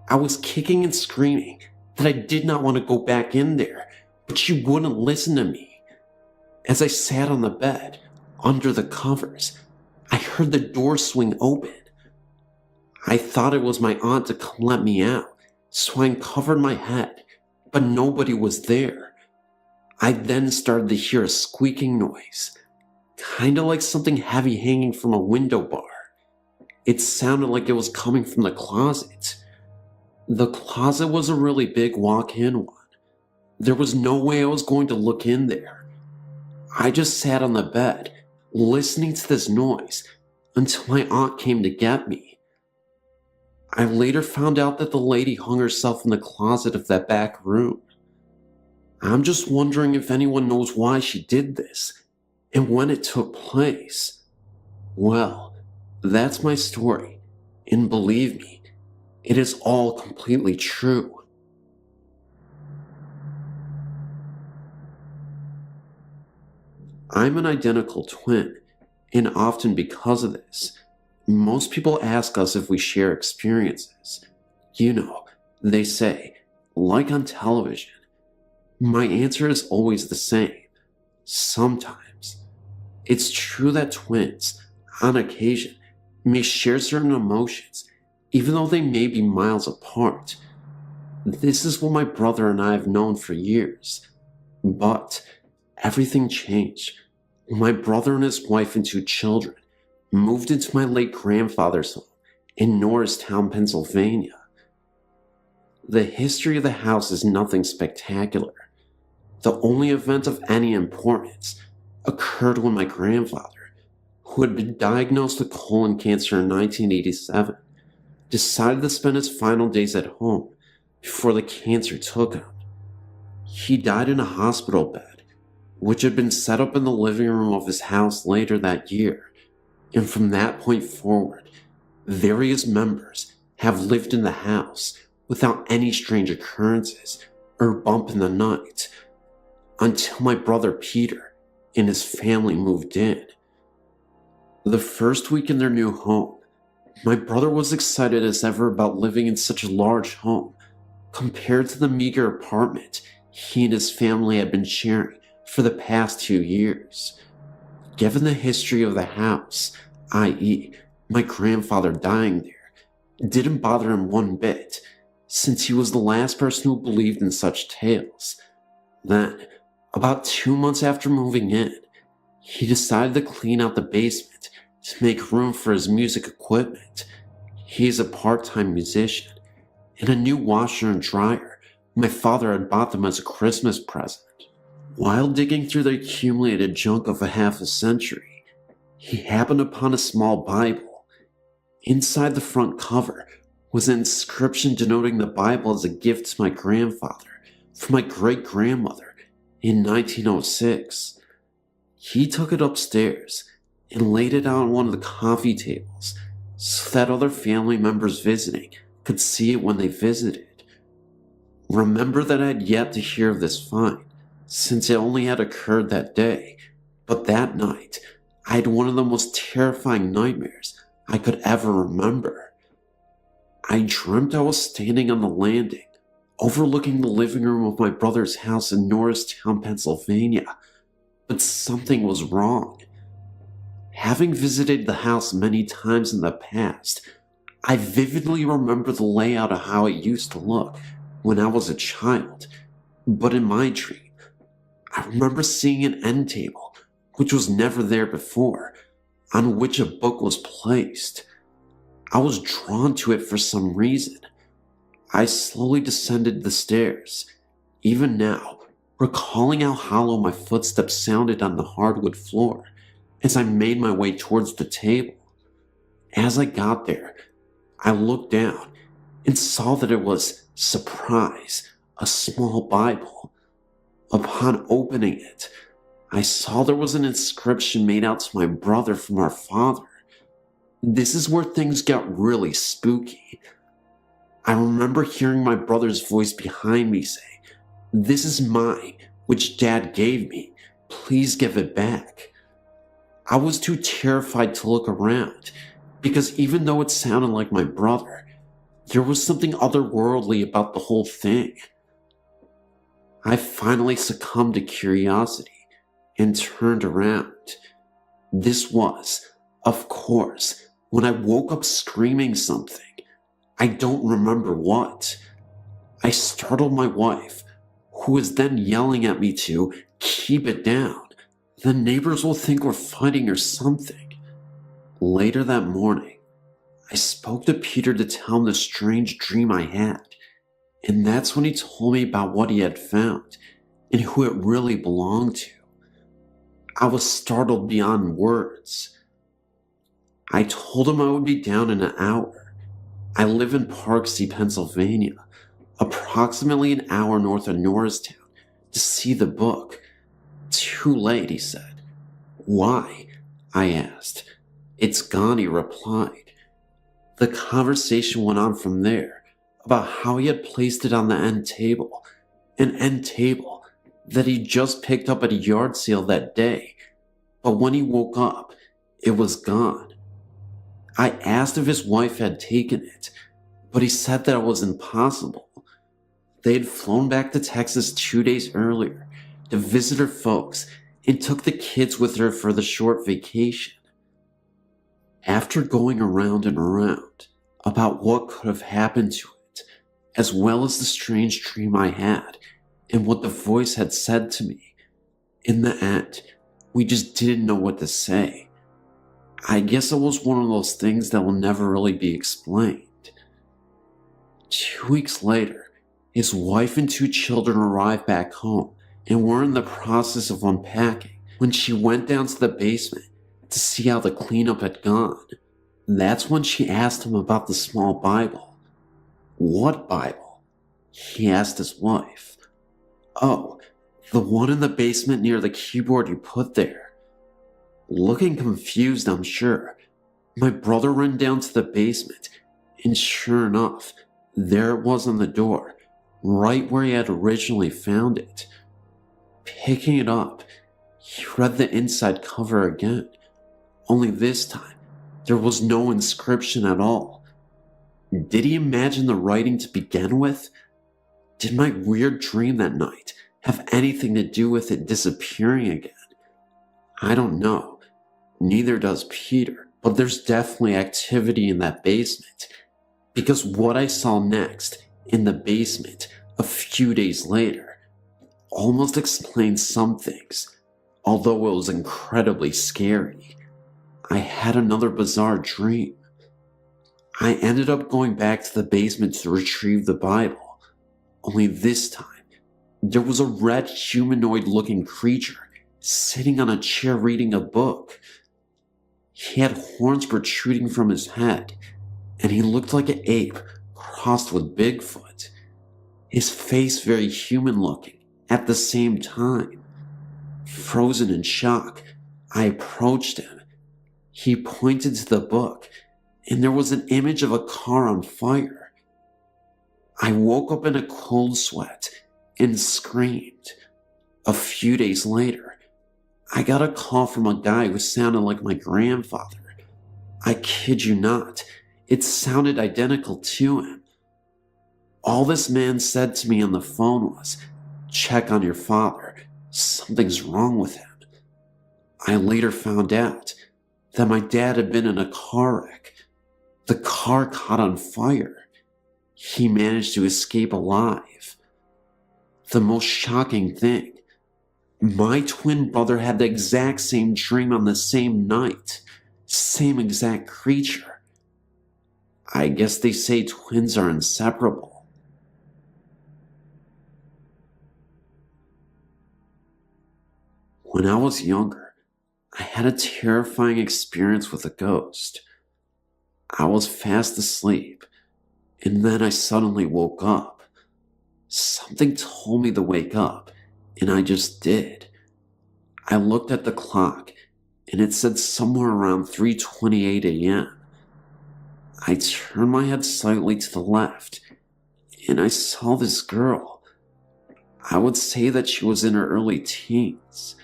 I was kicking and screaming that I did not want to go back in there, but she wouldn't listen to me. As I sat on the bed, under the covers, I heard the door swing open. I thought it was my aunt to come let me out, so I uncovered my head, but nobody was there. I then started to hear a squeaking noise, kinda like something heavy hanging from a window bar. It sounded like it was coming from the closet. The closet was a really big walk-in one. There was no way I was going to look in there. I just sat on the bed, listening to this noise, until my aunt came to get me. I later found out that the lady hung herself in the closet of that back room. I'm just wondering if anyone knows why she did this, and when it took place. Well, that's my story, and believe me, it is all completely true. I'm an identical twin, and often because of this, most people ask us if we share experiences. You know, they say, like on television. My answer is always the same. Sometimes. It's true that twins, on occasion, may share certain emotions, even though they may be miles apart. This is what my brother and I have known for years. But everything changed when my brother and his wife and 2 children moved into my late grandfather's home in Norristown, Pennsylvania. The history of the house is nothing spectacular. The only event of any importance occurred when my grandfather, who had been diagnosed with colon cancer in 1987, decided to spend his final days at home before the cancer took him. He died in a hospital bed, which had been set up in the living room of his house later that year, and from that point forward, various members have lived in the house without any strange occurrences or bump in the night, until my brother Peter and his family moved in. The first week in their new home, my brother was excited as ever about living in such a large home compared to the meager apartment he and his family had been sharing for the past 2 years. Given the history of the house, i.e., my grandfather dying there, didn't bother him one bit, since he was the last person who believed in such tales. Then, about 2 months after moving in, He decided to clean out the basement to make room for his music equipment. He is a part-time musician, and a new washer and dryer my father had bought them as a Christmas present. While digging through the accumulated junk of a half a century, he happened upon a small Bible. Inside the front cover was an inscription denoting the Bible as a gift to my grandfather from my great-grandmother in 1906. He took it upstairs and laid it out on one of the coffee tables so that other family members visiting could see it when they visited. Remember that I had yet to hear of this find, since it only had occurred that day, but that night I had one of the most terrifying nightmares I could ever remember. I dreamt I was standing on the landing, overlooking the living room of my brother's house in Norristown, Pennsylvania, but something was wrong. Having visited the house many times in the past, I vividly remember the layout of how it used to look when I was a child, but in my dream, I remember seeing an end table, which was never there before, on which a book was placed. I was drawn to it for some reason. I slowly descended the stairs, even now, recalling how hollow my footsteps sounded on the hardwood floor as I made my way towards the table. As I got there, I looked down and saw that it was, surprise, a small Bible. Upon opening it, I saw there was an inscription made out to my brother from our father. This is where things got really spooky. I remember hearing my brother's voice behind me say, "This is mine, which Dad gave me. Please give it back." I was too terrified to look around, because even though it sounded like my brother, there was something otherworldly about the whole thing. I finally succumbed to curiosity and turned around. This was, of course, when I woke up screaming something. I don't remember what. I startled my wife, who was then yelling at me to keep it down. The neighbors will think we're fighting or something. Later that morning, I spoke to Peter to tell him the strange dream I had, and that's when he told me about what he had found and who it really belonged to. I was startled beyond words. I told him I would be down in an hour. I live in Parksea, Pennsylvania, approximately an hour north of Norristown, to see the book. Too late, he said. Why? I asked. It's gone, he replied. The conversation went on from there about how he had placed it on the end table, an end table that he just picked up at a yard sale that day, but when he woke up, it was gone. I asked if his wife had taken it, but he said that it was impossible. They had flown back to Texas 2 days earlier to visit her folks and took the kids with her for the short vacation. After going around and around about what could have happened to it, as well as the strange dream I had and what the voice had said to me, in the end, we just didn't know what to say. I guess it was one of those things that will never really be explained. 2 weeks later, his wife and 2 children arrived back home and were in the process of unpacking when she went down to the basement to see how the cleanup had gone. That's when she asked him about the small Bible. What Bible? He asked his wife. Oh, the one in the basement near the keyboard you put there. Looking confused, I'm sure, my brother ran down to the basement, and sure enough, there it was on the door, right where he had originally found it. Picking it up, he read the inside cover again, only this time, there was no inscription at all. Did he imagine the writing to begin with? Did my weird dream that night have anything to do with it disappearing again? I don't know. Neither does Peter, but there's definitely activity in that basement, because what I saw next in the basement a few days later almost explains some things Although it was incredibly scary, I had another bizarre dream. I ended up going back to the basement to retrieve the Bible, only this time, there was a red humanoid-looking creature sitting on a chair reading a book. He had horns protruding from his head, and he looked like an ape crossed with Bigfoot. His face very human-looking at the same time. Frozen in shock, I approached him. He pointed to the book, and there was an image of a car on fire. I woke up in a cold sweat and screamed. A few days later, I got a call from a guy who sounded like my grandfather. I kid you not, it sounded identical to him. All this man said to me on the phone was, "Check on your father, something's wrong with him." I later found out that my dad had been in a car wreck. The car caught on fire. He managed to escape alive. The most shocking thing, my twin brother had the exact same dream on the same night, same exact creature. I guess they say twins are inseparable. When I was younger, I had a terrifying experience with a ghost. I was fast asleep, and then I suddenly woke up. Something told me to wake up, and I just did. I looked at the clock, and it said somewhere around 3:28 a.m. I turned my head slightly to the left, and I saw this girl. I would say that she was in her early teens.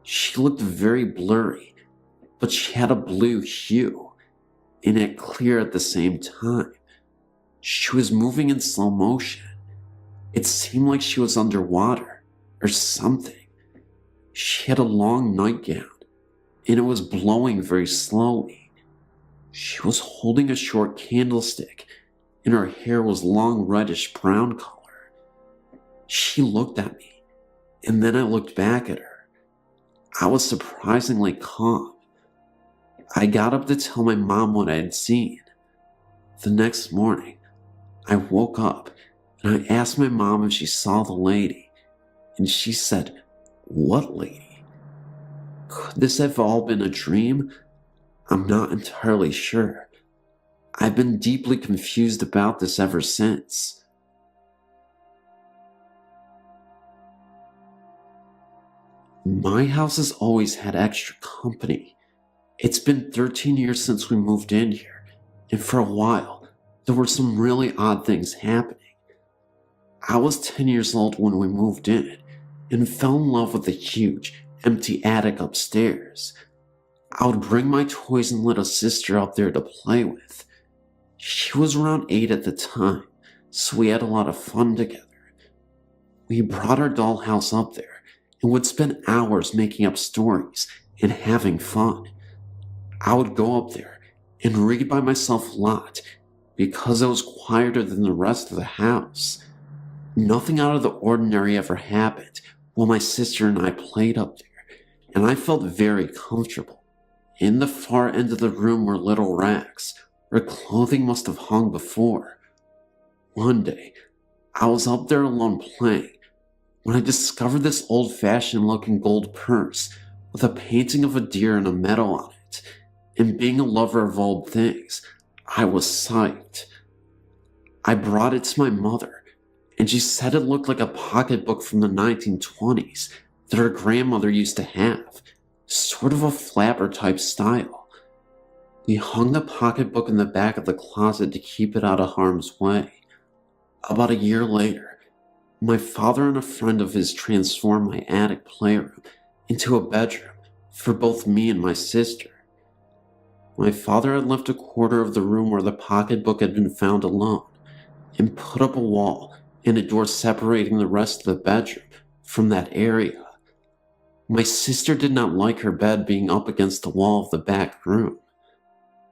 She looked very blurry, but she had a blue hue, and it clear at the same time. She was moving in slow motion. It seemed like she was underwater, or something. She had a long nightgown, and it was blowing very slowly. She was holding a short candlestick, and her hair was long reddish brown color. She looked at me, and then I looked back at her. I was surprisingly calm. I got up to tell my mom what I had seen. The next morning, I woke up and I asked my mom if she saw the lady, and she said, "What lady?" Could this have all been a dream? I'm not entirely sure. I've been deeply confused about this ever since. My house has always had extra company. It's been 13 years since we moved in here, and for a while, there were some really odd things happening. I was 10 years old when we moved in, and fell in love with the huge, empty attic upstairs. I would bring my toys and little sister up there to play with. She was around 8 at the time, so we had a lot of fun together. We brought our dollhouse up there, and would spend hours making up stories and having fun. I would go up there and read by myself a lot because it was quieter than the rest of the house. Nothing out of the ordinary ever happened while my sister and I played up there, and I felt very comfortable. In the far end of the room were little racks where clothing must have hung before. One day, I was up there alone playing when I discovered this old-fashioned looking gold purse with a painting of a deer and a medal on it, and being a lover of old things, I was psyched. I brought it to my mother, and she said it looked like a pocketbook from the 1920s that her grandmother used to have, sort of a flapper type style. We hung the pocketbook in the back of the closet to keep it out of harm's way. About a year later, my father and a friend of his transformed my attic playroom into a bedroom for both me and my sister. My father had left a quarter of the room where the pocketbook had been found alone, and put up a wall and a door separating the rest of the bedroom from that area. My sister did not like her bed being up against the wall of the back room.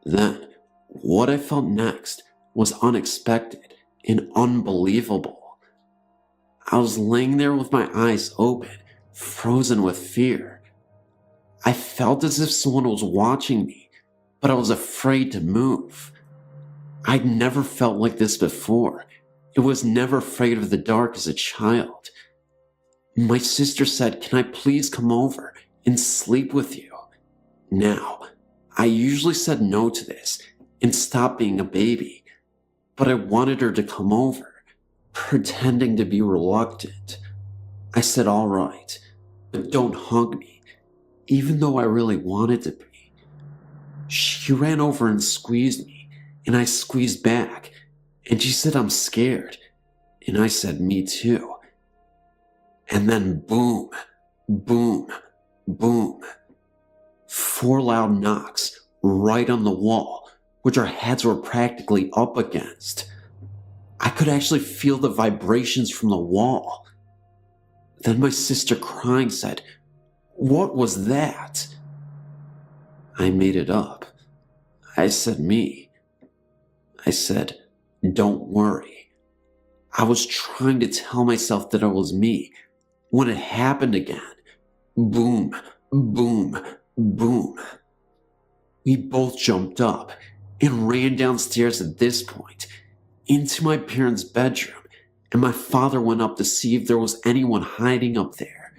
Then, what I felt next was unexpected and unbelievable. I was laying there with my eyes open, frozen with fear. I felt as if someone was watching me, but I was afraid to move. I'd never felt like this before. I was never afraid of the dark as a child. My sister said, "Can I please come over and sleep with you?" Now, I usually said no to this and stopped being a baby, but I wanted her to come over, pretending to be reluctant. I said, "All right, but don't hug me," even though I really wanted to be. She ran over and squeezed me, and I squeezed back, and she said, "I'm scared," and I said, "Me too." And then boom, boom, boom. 4 loud knocks right on the wall, which our heads were practically up against. I could actually feel the vibrations from the wall. Then my sister, crying, said, "What was that?" I made it up. I said, "Me." I said, "Don't worry." I was trying to tell myself that it was me when it happened again. Boom, boom, boom. We both jumped up and ran downstairs at this point into my parents' bedroom, and my father went up to see if there was anyone hiding up there.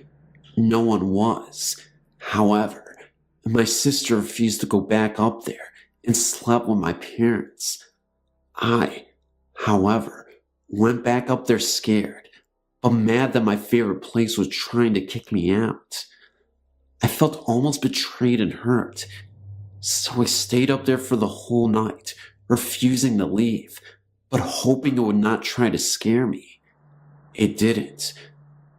No one was. However, my sister refused to go back up there and slept with my parents. I, however, went back up there scared, but mad that my favorite place was trying to kick me out. I felt almost betrayed and hurt, so I stayed up there for the whole night, refusing to leave, but hoping it would not try to scare me. It didn't.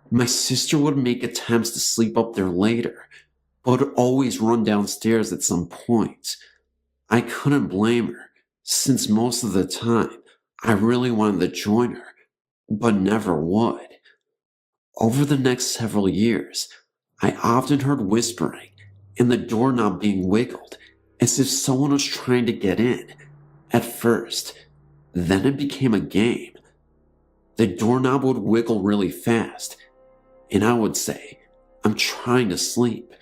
My sister would make attempts to sleep up there later, but would always run downstairs at some point. I couldn't blame her, since most of the time I really wanted to join her, but never would. Over the next several years, I often heard whispering and the doorknob being wiggled as if someone was trying to get in. At first, then it became a game. The doorknob would wiggle really fast, and I would say, "I'm trying to sleep,"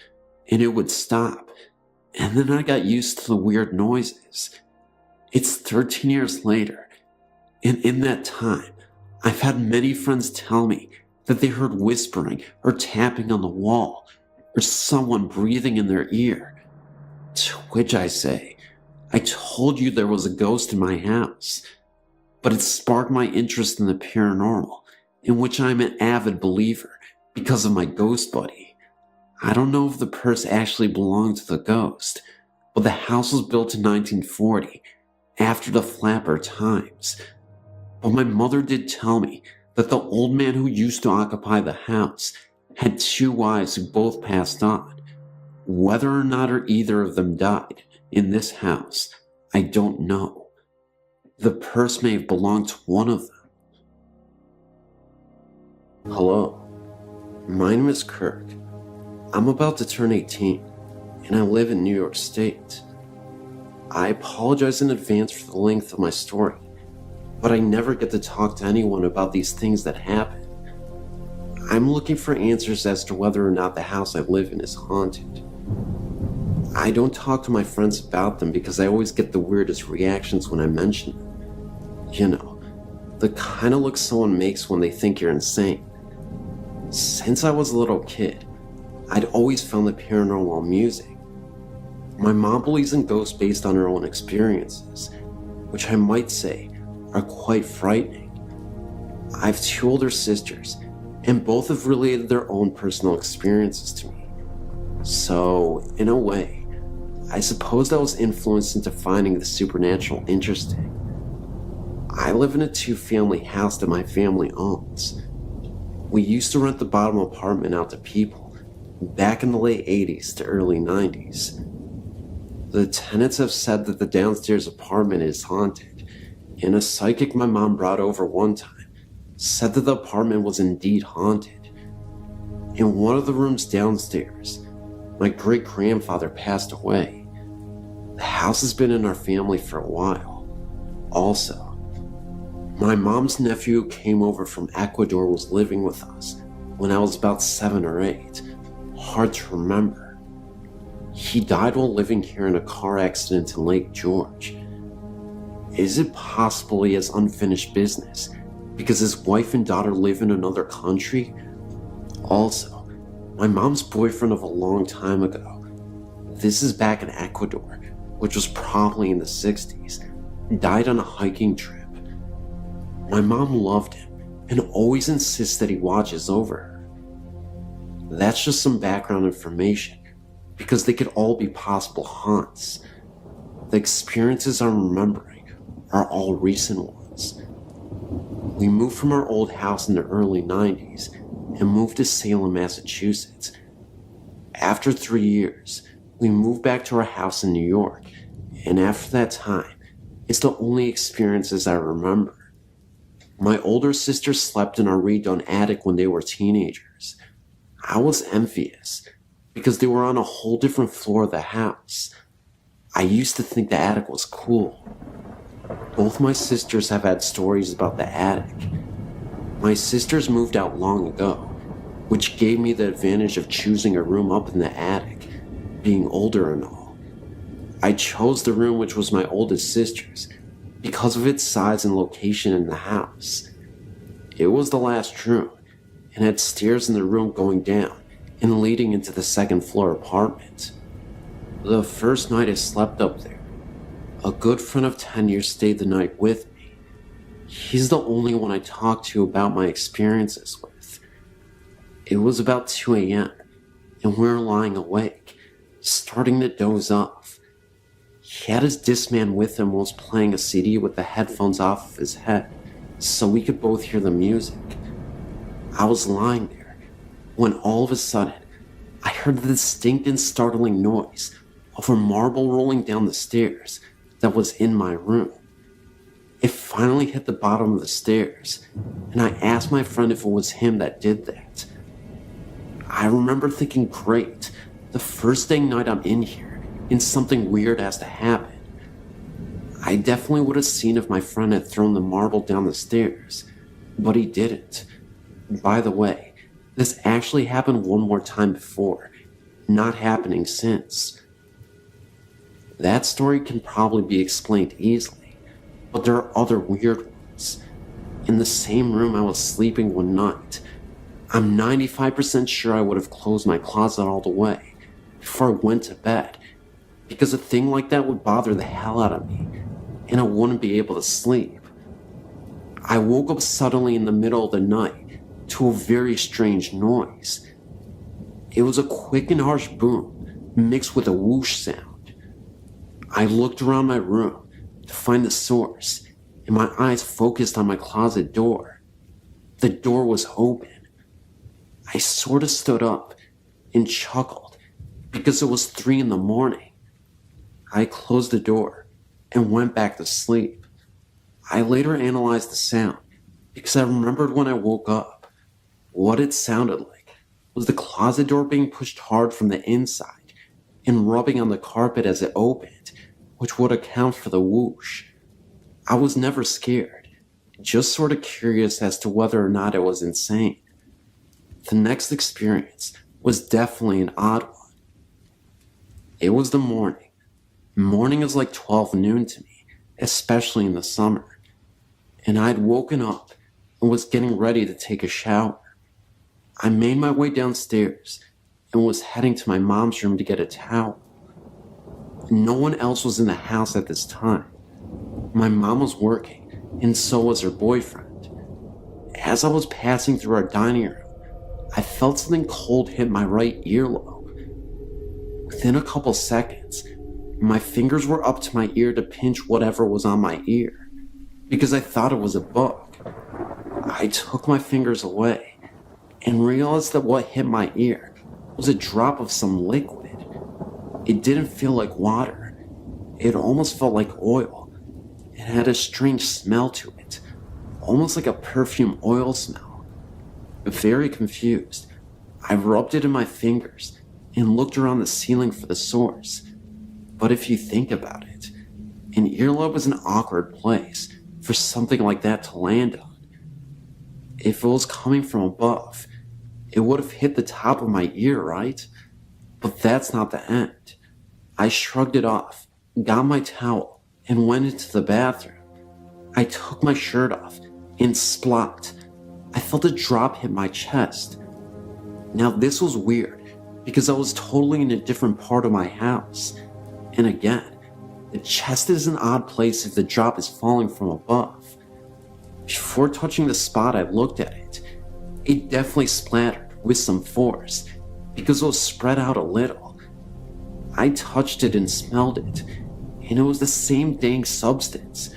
and it would stop, and then I got used to the weird noises. It's 13 years later, and in that time, I've had many friends tell me that they heard whispering or tapping on the wall, or someone breathing in their ear. To which I say, "I told you there was a ghost in my house." But it sparked my interest in the paranormal, in which I'm an avid believer because of my ghost buddy. I don't know if the purse actually belonged to the ghost, but the house was built in 1940, after the flapper times. But my mother did tell me that the old man who used to occupy the house had 2 wives who both passed on. Whether or not either of them died in this house, I don't know. The purse may have belonged to one of them. Hello, my name is Kirk. I'm about to turn 18, and I live in New York State. I apologize in advance for the length of my story, but I never get to talk to anyone about these things that happen. I'm looking for answers as to whether or not the house I live in is haunted. I don't talk to my friends about them because I always get the weirdest reactions when I mention them. You know, the kind of look someone makes when they think you're insane. Since I was a little kid, I'd always found the paranormal amusing. My mom believes in ghosts based on her own experiences, which I might say are quite frightening. I have 2 older sisters, and both have related their own personal experiences to me. So, in a way, I suppose I was influenced into finding the supernatural interesting. I live in a 2-family house that my family owns. We used to rent the bottom apartment out to people back in the late 80s to early 90s. The tenants have said that the downstairs apartment is haunted, and a psychic my mom brought over one time said that the apartment was indeed haunted. In one of the rooms downstairs, my great-grandfather passed away. The house has been in our family for a while. Also, my mom's nephew who came over from Ecuador was living with us when I was about 7 or 8. Hard to remember. He died while living here in a car accident in Lake George. Is it possible he has unfinished business because his wife and daughter live in another country? Also, my mom's boyfriend of a long time ago, this is back in Ecuador, which was probably in the 60s, died on a hiking trip. My mom loved him and always insists that he watches over her. That's just some background information, because they could all be possible haunts. The experiences I'm remembering are all recent ones. We moved from our old house in the early 90s and moved to Salem, Massachusetts. After 3 years, we moved back to our house in New York, and after that time, it's the only experiences I remember. My older sisters slept in our redone attic when they were teenagers. I was envious because they were on a whole different floor of the house. I used to think the attic was cool. Both my sisters have had stories about the attic. My sisters moved out long ago, which gave me the advantage of choosing a room up in the attic, being older and all. I chose the room which was my oldest sister's because of its size and location in the house. It was the last room and had stairs in the room going down and leading into the second floor apartment. The first night I slept up there, a good friend of 10 years stayed the night with me. He's the only one I talked to about my experiences with. It was about 2 a.m. and we were lying awake, starting to doze off. He had his Discman with him while was playing a CD with the headphones off of his head, so we could both hear the music. I was lying there, when all of a sudden, I heard the distinct and startling noise of a marble rolling down the stairs that was in my room. It finally hit the bottom of the stairs, and I asked my friend if it was him that did that. I remember thinking, great, the first dang night I'm in here, and something weird has to happen. I definitely would have seen if my friend had thrown the marble down the stairs, but he didn't. By the way, this actually happened one more time before, not happening since. That story can probably be explained easily, but there are other weird ones. In the same room I was sleeping one night, I'm 95% sure I would have closed my closet all the way before I went to bed, because a thing like that would bother the hell out of me, and I wouldn't be able to sleep. I woke up suddenly in the middle of the night to a very strange noise. It was a quick and harsh boom mixed with a whoosh sound. I looked around my room to find the source, and my eyes focused on my closet door. The door was open. I sort of stood up and chuckled because it was 3 a.m. I closed the door and went back to sleep. I later analyzed the sound because I remembered when I woke up, what it sounded like was the closet door being pushed hard from the inside and rubbing on the carpet as it opened, which would account for the whoosh. I was never scared, just sort of curious as to whether or not it was insane. The next experience was definitely an odd one. It was the morning. Morning is like 12 noon to me, especially in the summer, and I'd woken up and was getting ready to take a shower. I made my way downstairs and was heading to my mom's room to get a towel. No one else was in the house at this time. My mom was working, and so was her boyfriend. As I was passing through our dining room, I felt something cold hit my right earlobe. Within a couple seconds, my fingers were up to my ear to pinch whatever was on my ear, because I thought it was a bug. I took my fingers away and realized that what hit my ear was a drop of some liquid. It didn't feel like water. It almost felt like oil. It had a strange smell to it, almost like a perfume oil smell. Very confused, I rubbed it in my fingers and looked around the ceiling for the source. But if you think about it, an earlobe is an awkward place for something like that to land on. If it was coming from above, it would have hit the top of my ear, right? But that's not the end. I shrugged it off, got my towel, and went into the bathroom. I took my shirt off, and splot, I felt a drop hit my chest. Now this was weird, because I was totally in a different part of my house. And again, the chest is an odd place if the drop is falling from above. Before touching the spot, I looked at it. It definitely splattered with some force, because it was spread out a little. I touched it and smelled it, and it was the same dang substance.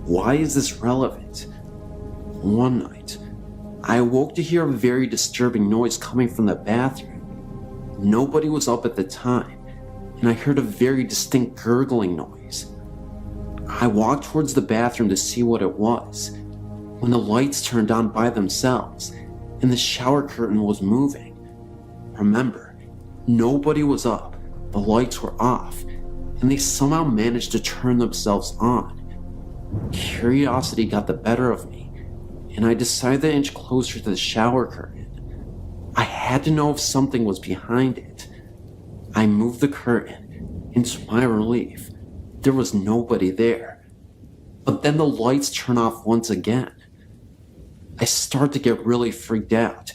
Why is this relevant? One night, I awoke to hear a very disturbing noise coming from the bathroom. Nobody was up at the time, and I heard a very distinct gurgling noise. I walked towards the bathroom to see what it was, when the lights turned on by themselves, and the shower curtain was moving. Remember, nobody was up, the lights were off, and they somehow managed to turn themselves on. Curiosity got the better of me, and I decided to inch closer to the shower curtain. I had to know if something was behind it. I moved the curtain, and to my relief, there was nobody there. But then the lights turn off once again. I start to get really freaked out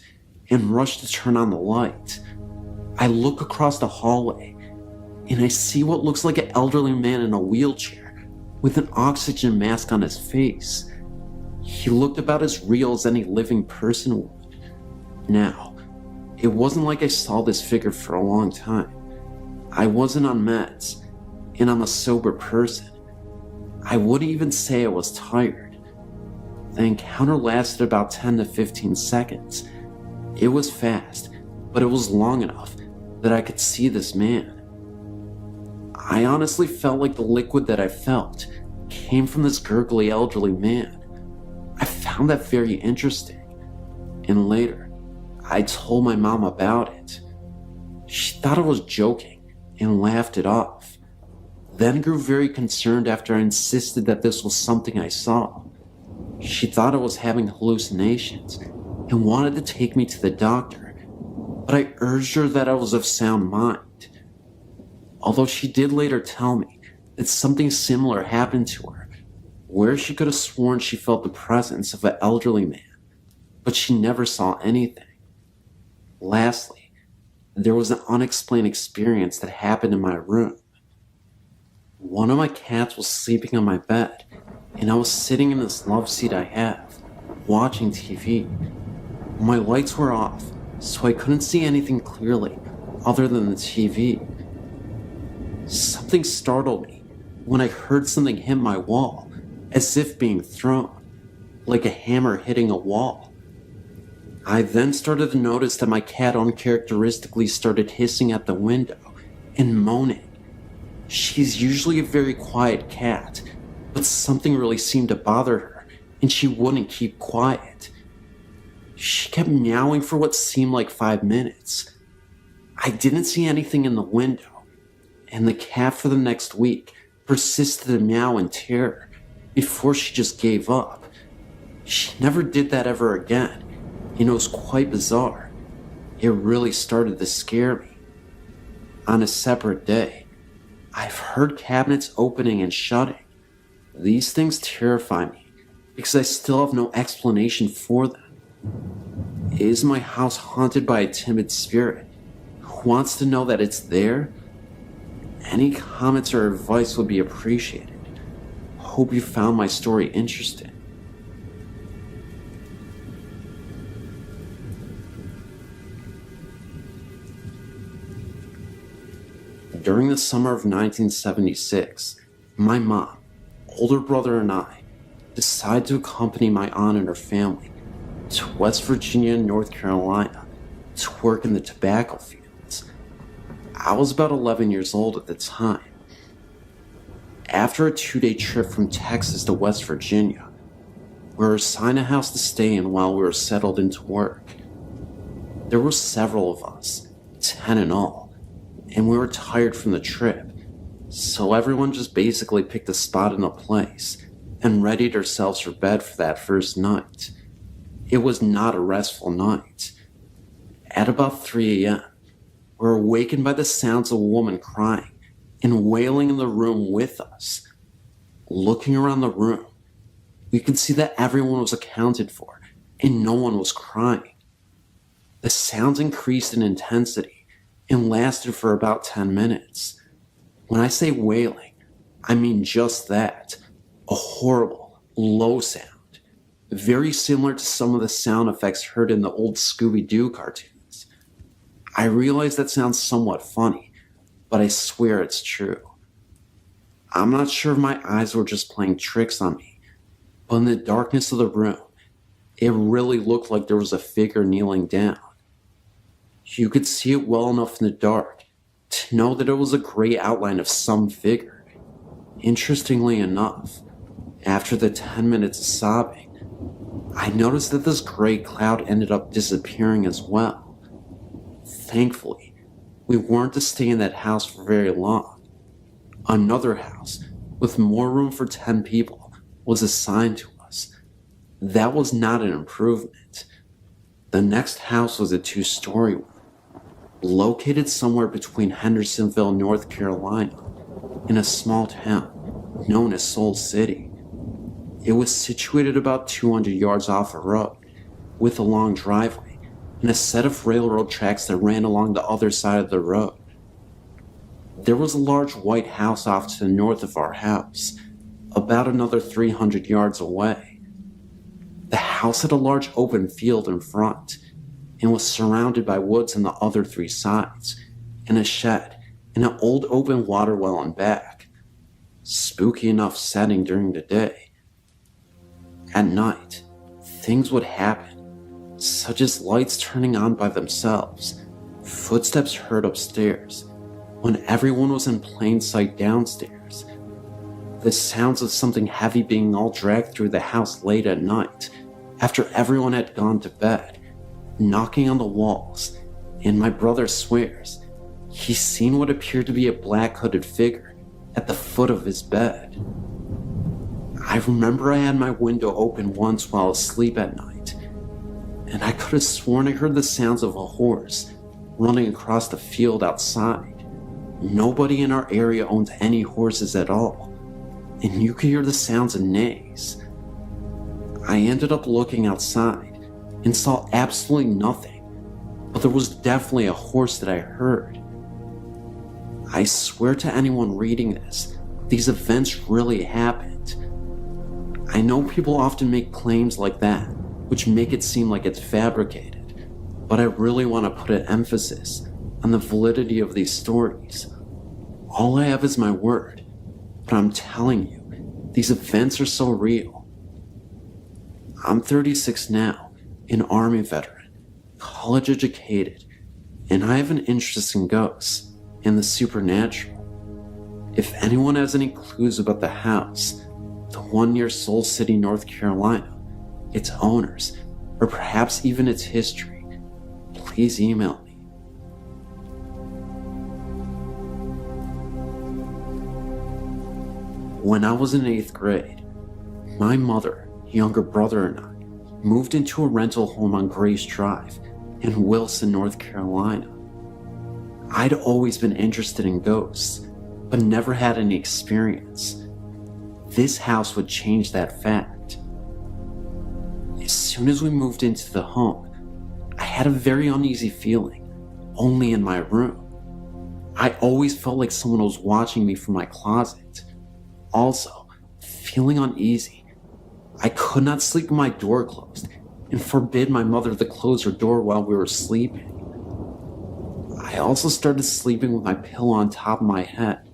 and rush to turn on the light. I look across the hallway, and I see what looks like an elderly man in a wheelchair with an oxygen mask on his face. He looked about as real as any living person would. Now, it wasn't like I saw this figure for a long time. I wasn't on meds, and I'm a sober person. I wouldn't even say I was tired. The encounter lasted about 10 to 15 seconds. It was fast, but it was long enough that I could see this man. I honestly felt like the liquid that I felt came from this gurgly elderly man. I found that very interesting, and later, I told my mom about it. She thought I was joking and laughed it off, then grew very concerned after I insisted that this was something I saw. She thought I was having hallucinations and wanted to take me to the doctor, but I urged her that I was of sound mind. Although she did later tell me that something similar happened to her, where she could have sworn she felt the presence of an elderly man, but she never saw anything. Lastly, there was an unexplained experience that happened in my room. One of my cats was sleeping on my bed, and I was sitting in this love seat I have, watching TV. My lights were off, so I couldn't see anything clearly other than the TV. Something startled me when I heard something hit my wall, as if being thrown, like a hammer hitting a wall. I then started to notice that my cat uncharacteristically started hissing at the window and moaning. She's usually a very quiet cat, but something really seemed to bother her, and she wouldn't keep quiet. She kept meowing for what seemed like 5 minutes. I didn't see anything in the window, and the cat for the next week persisted to meow in terror before she just gave up. She never did that ever again, and it was quite bizarre. It really started to scare me. On a separate day, I've heard cabinets opening and shutting. These things terrify me because I still have no explanation for them. Is my house haunted by a timid spirit who wants to know that it's there? Any comments or advice would be appreciated. Hope you found my story interesting. During the summer of 1976, my mom, older brother, and I decided to accompany my aunt and her family to West Virginia and North Carolina to work in the tobacco fields. I was about 11 years old at the time. After a 2-day trip from Texas to West Virginia, we were assigned a house to stay in while we were settled into work. There were several of us, 10 in all, and we were tired from the trip, so everyone just basically picked a spot in a place and readied ourselves for bed for that first night. It was not a restful night. At about 3 a.m., we were awakened by the sounds of a woman crying and wailing in the room with us. Looking around the room, we could see that everyone was accounted for and no one was crying. The sounds increased in intensity and lasted for about 10 minutes. When I say wailing, I mean just that, a horrible, low sound, very similar to some of the sound effects heard in the old Scooby-Doo cartoons. I realize that sounds somewhat funny, but I swear it's true. I'm not sure if my eyes were just playing tricks on me, but in the darkness of the room, it really looked like there was a figure kneeling down. You could see it well enough in the dark to know that it was a gray outline of some figure. Interestingly enough, after the 10 minutes of sobbing, I noticed that this gray cloud ended up disappearing as well. Thankfully, we weren't to stay in that house for very long. Another house, with more room for 10 people, was assigned to us. That was not an improvement. The next house was a 2-story one, located somewhere between Hendersonville, North Carolina, in a small town known as Soul City. It was situated about 200 yards off a road, with a long driveway and a set of railroad tracks that ran along the other side of the road. There was a large white house off to the north of our house, about another 300 yards away. The house had a large open field in front and was surrounded by woods on the other 3 sides, and a shed and an old open water well in back. Spooky enough setting during the day. At night, things would happen, such as lights turning on by themselves, footsteps heard upstairs, when everyone was in plain sight downstairs, the sounds of something heavy being all dragged through the house late at night, after everyone had gone to bed, knocking on the walls, and my brother swears he's seen what appeared to be a black hooded figure at the foot of his bed. I remember I had my window open once while asleep at night, and I could have sworn I heard the sounds of a horse running across the field outside. Nobody in our area owns any horses at all, and you could hear the sounds of neighs. I ended up looking outside and saw absolutely nothing, but there was definitely a horse that I heard. I swear to anyone reading this, these events really happened. I know people often make claims like that, which make it seem like it's fabricated, but I really want to put an emphasis on the validity of these stories. All I have is my word, but I'm telling you, these events are so real. I'm 36 now, an Army veteran, college educated, and I have an interest in ghosts and the supernatural. If anyone has any clues about the house, the one near Soul City, North Carolina, its owners, or perhaps even its history, please email me. When I was in 8th grade, my mother, younger brother, and I moved into a rental home on Grace Drive in Wilson, North Carolina. I'd always been interested in ghosts, but never had any experience. This house would change that fact. As soon as we moved into the home, I had a very uneasy feeling, only in my room. I always felt like someone was watching me from my closet. Also, feeling uneasy, I could not sleep with my door closed and forbid my mother to close her door while we were sleeping. I also started sleeping with my pillow on top of my head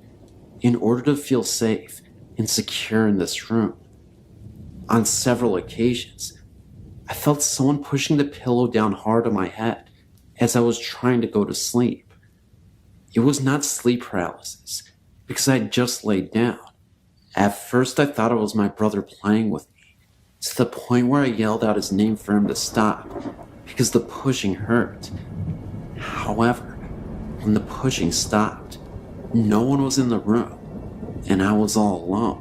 in order to feel safe and secure in this room. On several occasions, I felt someone pushing the pillow down hard on my head as I was trying to go to sleep. It was not sleep paralysis because I had just laid down. At first I thought it was my brother playing with me, to the point where I yelled out his name for him to stop because the pushing hurt. However, when the pushing stopped, no one was in the room and I was all alone.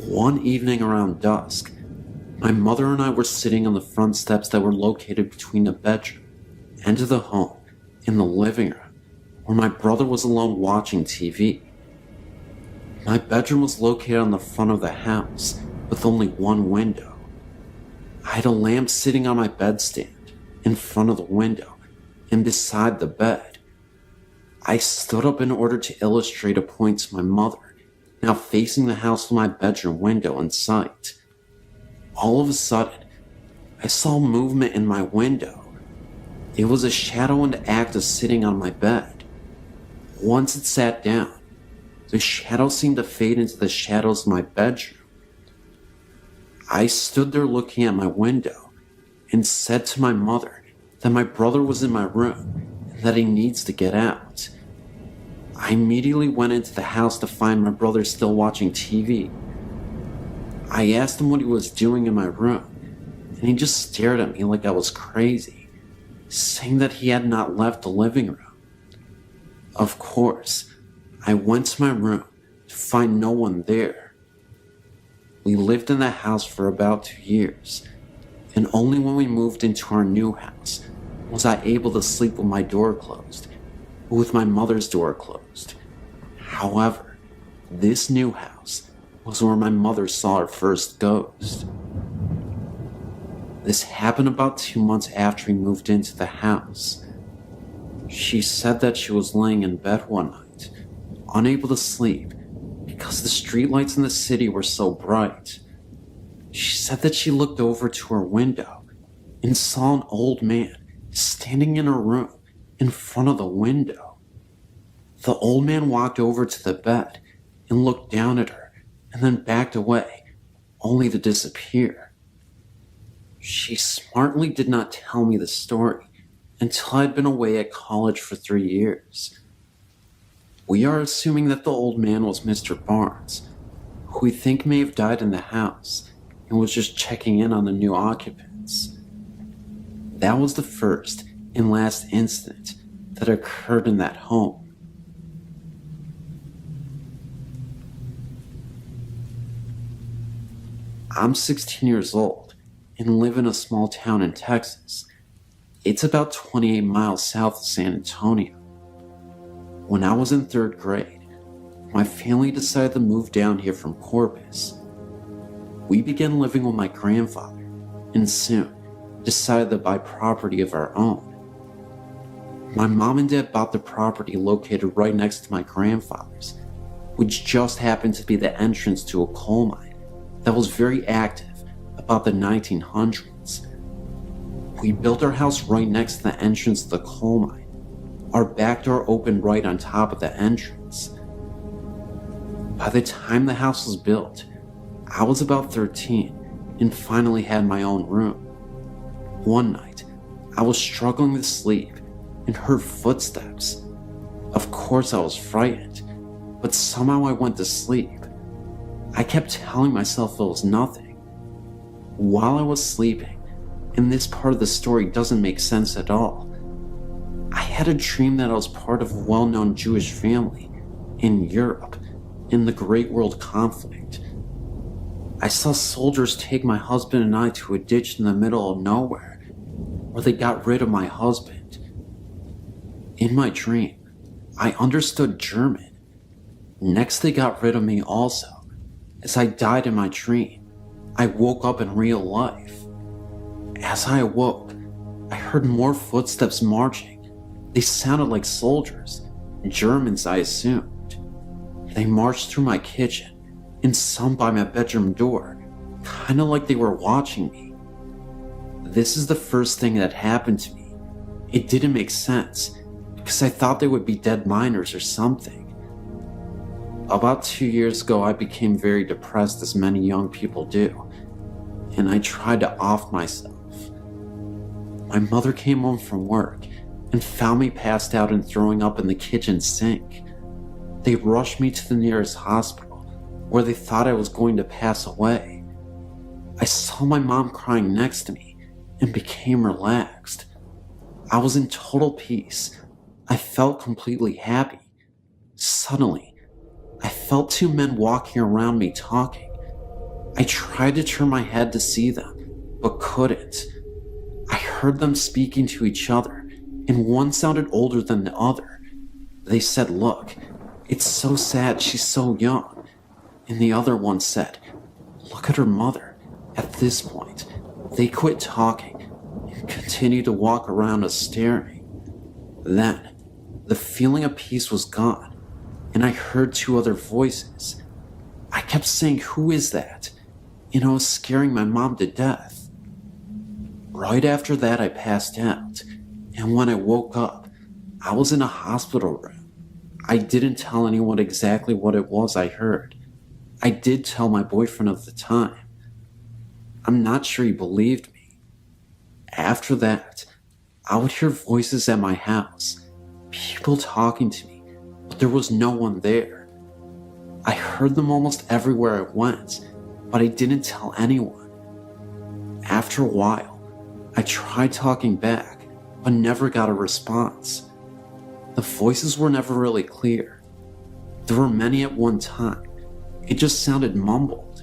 One evening around dusk, my mother and I were sitting on the front steps that were located between the bedroom and the home in the living room where my brother was alone watching TV. My bedroom was located on the front of the house with only one window. I had a lamp sitting on my bedstand in front of the window and beside the bed. I stood up in order to illustrate a point to my mother, now facing the house with my bedroom window in sight. All of a sudden, I saw movement in my window. It was a shadow in the act of sitting on my bed. Once it sat down, the shadow seemed to fade into the shadows of my bedroom. I stood there looking at my window and said to my mother that my brother was in my room and that he needs to get out. I immediately went into the house to find my brother still watching TV. I asked him what he was doing in my room, and he just stared at me like I was crazy, saying that he had not left the living room. Of course, I went to my room to find no one there. We lived in the house for about 2 years, and only when we moved into our new house was I able to sleep with my door closed, but with my mother's door closed. However, this new house was where my mother saw her first ghost. This happened about 2 months after we moved into the house. She said that she was laying in bed one night, unable to sleep because the streetlights in the city were so bright. She said that she looked over to her window and saw an old man standing in her room in front of the window. The old man walked over to the bed and looked down at her and then backed away, only to disappear. She smartly did not tell me the story until I'd been away at college for 3 years. We are assuming that the old man was Mr. Barnes, who we think may have died in the house and was just checking in on the new occupants. That was the first and last incident that occurred in that home. I'm 16 years old and live in a small town in Texas. It's about 28 miles south of San Antonio. When I was in 3rd grade, my family decided to move down here from Corpus. We began living with my grandfather and soon decided to buy property of our own. My mom and dad bought the property located right next to my grandfather's, which just happened to be the entrance to a coal mine that was very active about the 1900s. We built our house right next to the entrance to the coal mine. Our back door opened right on top of the entrance. By the time the house was built, I was about 13 and finally had my own room. One night, I was struggling to sleep and heard footsteps. Of course I was frightened, but somehow I went to sleep. I kept telling myself it was nothing. While I was sleeping, and this part of the story doesn't make sense at all, I had a dream that I was part of a well-known Jewish family in Europe in the Great World Conflict. I saw soldiers take my husband and I to a ditch in the middle of nowhere, where they got rid of my husband. In my dream, I understood German. Next, they got rid of me also. As I died in my dream, I woke up in real life. As I awoke, I heard more footsteps marching. They sounded like soldiers, Germans I assumed. They marched through my kitchen and some by my bedroom door, kinda like they were watching me. This is the first thing that happened to me. It didn't make sense, because I thought they would be dead miners or something. About 2 years ago, I became very depressed, as many young people do, and I tried to off myself. My mother came home from work and found me passed out and throwing up in the kitchen sink. They rushed me to the nearest hospital, where they thought I was going to pass away. I saw my mom crying next to me and became relaxed. I was in total peace. I felt completely happy. Suddenly, I felt 2 men walking around me talking. I tried to turn my head to see them, but couldn't. I heard them speaking to each other, and one sounded older than the other. They said, "Look, it's so sad she's so young." And the other one said, "Look at her mother." At this point, they quit talking and continued to walk around us staring. Then, the feeling of peace was gone, and I heard two other voices. I kept saying, "Who is that?" And I was scaring my mom to death. Right after that, I passed out, and when I woke up, I was in a hospital room. I didn't tell anyone exactly what it was I heard. I did tell my boyfriend of the time. I'm not sure he believed me. After that, I would hear voices at my house, people talking to me, but there was no one there. I heard them almost everywhere I went, but I didn't tell anyone. After a while, I tried talking back, but never got a response. The voices were never really clear. There were many at one time. It just sounded mumbled.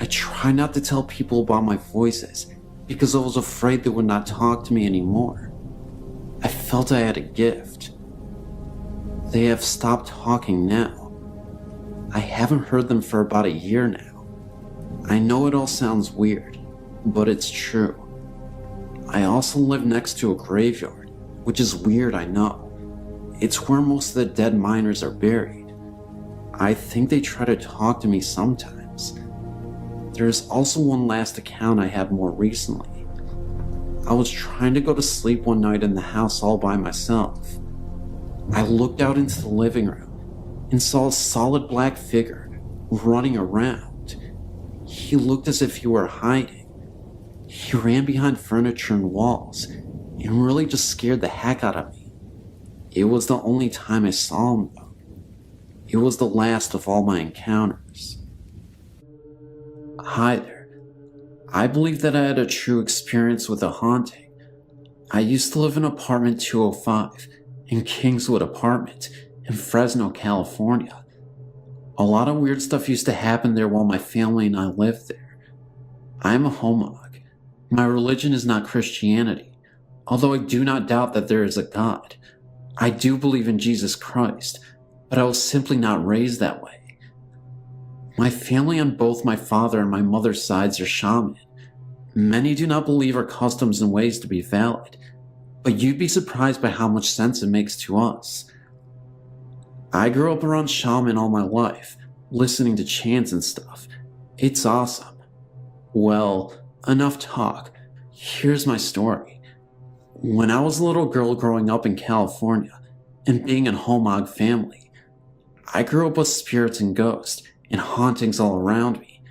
I tried not to tell people about my voices because I was afraid they would not talk to me anymore. I felt I had a gift. They have stopped talking now. I haven't heard them for about a year now. I know it all sounds weird, but it's true. I also live next to a graveyard, which is weird, I know. It's where most of the dead miners are buried. I think they try to talk to me sometimes. There is also one last account I had more recently. I was trying to go to sleep one night in the house all by myself. I looked out into the living room and saw a solid black figure running around. He looked as if he were hiding. He ran behind furniture and walls and really just scared the heck out of me. It was the only time I saw him though. It was the last of all my encounters. Hi there. I believe that I had a true experience with a haunting. I used to live in apartment 205 in Kingswood Apartment in Fresno, California. A lot of weird stuff used to happen there while my family and I lived there. I am a homog. My religion is not Christianity, although I do not doubt that there is a God. I do believe in Jesus Christ, but I was simply not raised that way. My family on both my father and my mother's sides are shaman. Many do not believe our customs and ways to be valid, but you'd be surprised by how much sense it makes to us. I grew up around shaman all my life, listening to chants and stuff. It's awesome. Well, enough talk. Here's my story. When I was a little girl growing up in California and being in a homog family, I grew up with spirits and ghosts and hauntings all around me.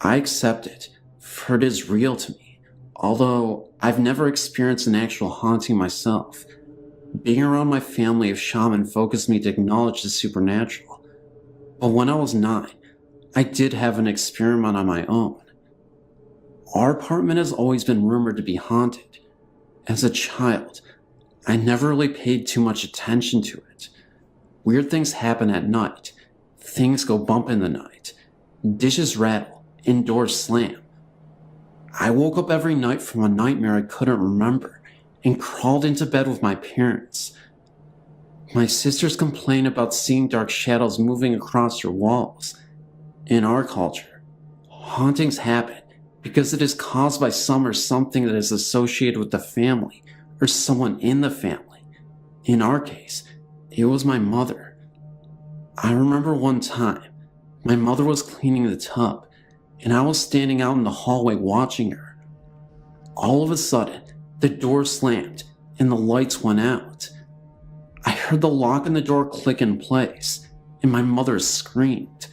I accept it, for it is real to me, although I've never experienced an actual haunting myself. Being around my family of shaman focused me to acknowledge the supernatural. But when I was 9, I did have an experiment on my own. Our apartment has always been rumored to be haunted. As a child, I never really paid too much attention to it. Weird things happen at night. Things go bump in the night. Dishes rattle, and doors slam. I woke up every night from a nightmare I couldn't remember and crawled into bed with my parents. My sisters complain about seeing dark shadows moving across your walls. In our culture, hauntings happen because it is caused by some or something that is associated with the family or someone in the family. In our case, it was my mother. I remember one time, my mother was cleaning the tub, and I was standing out in the hallway watching her. All of a sudden, the door slammed, and the lights went out. I heard the lock on the door click in place, and my mother screamed.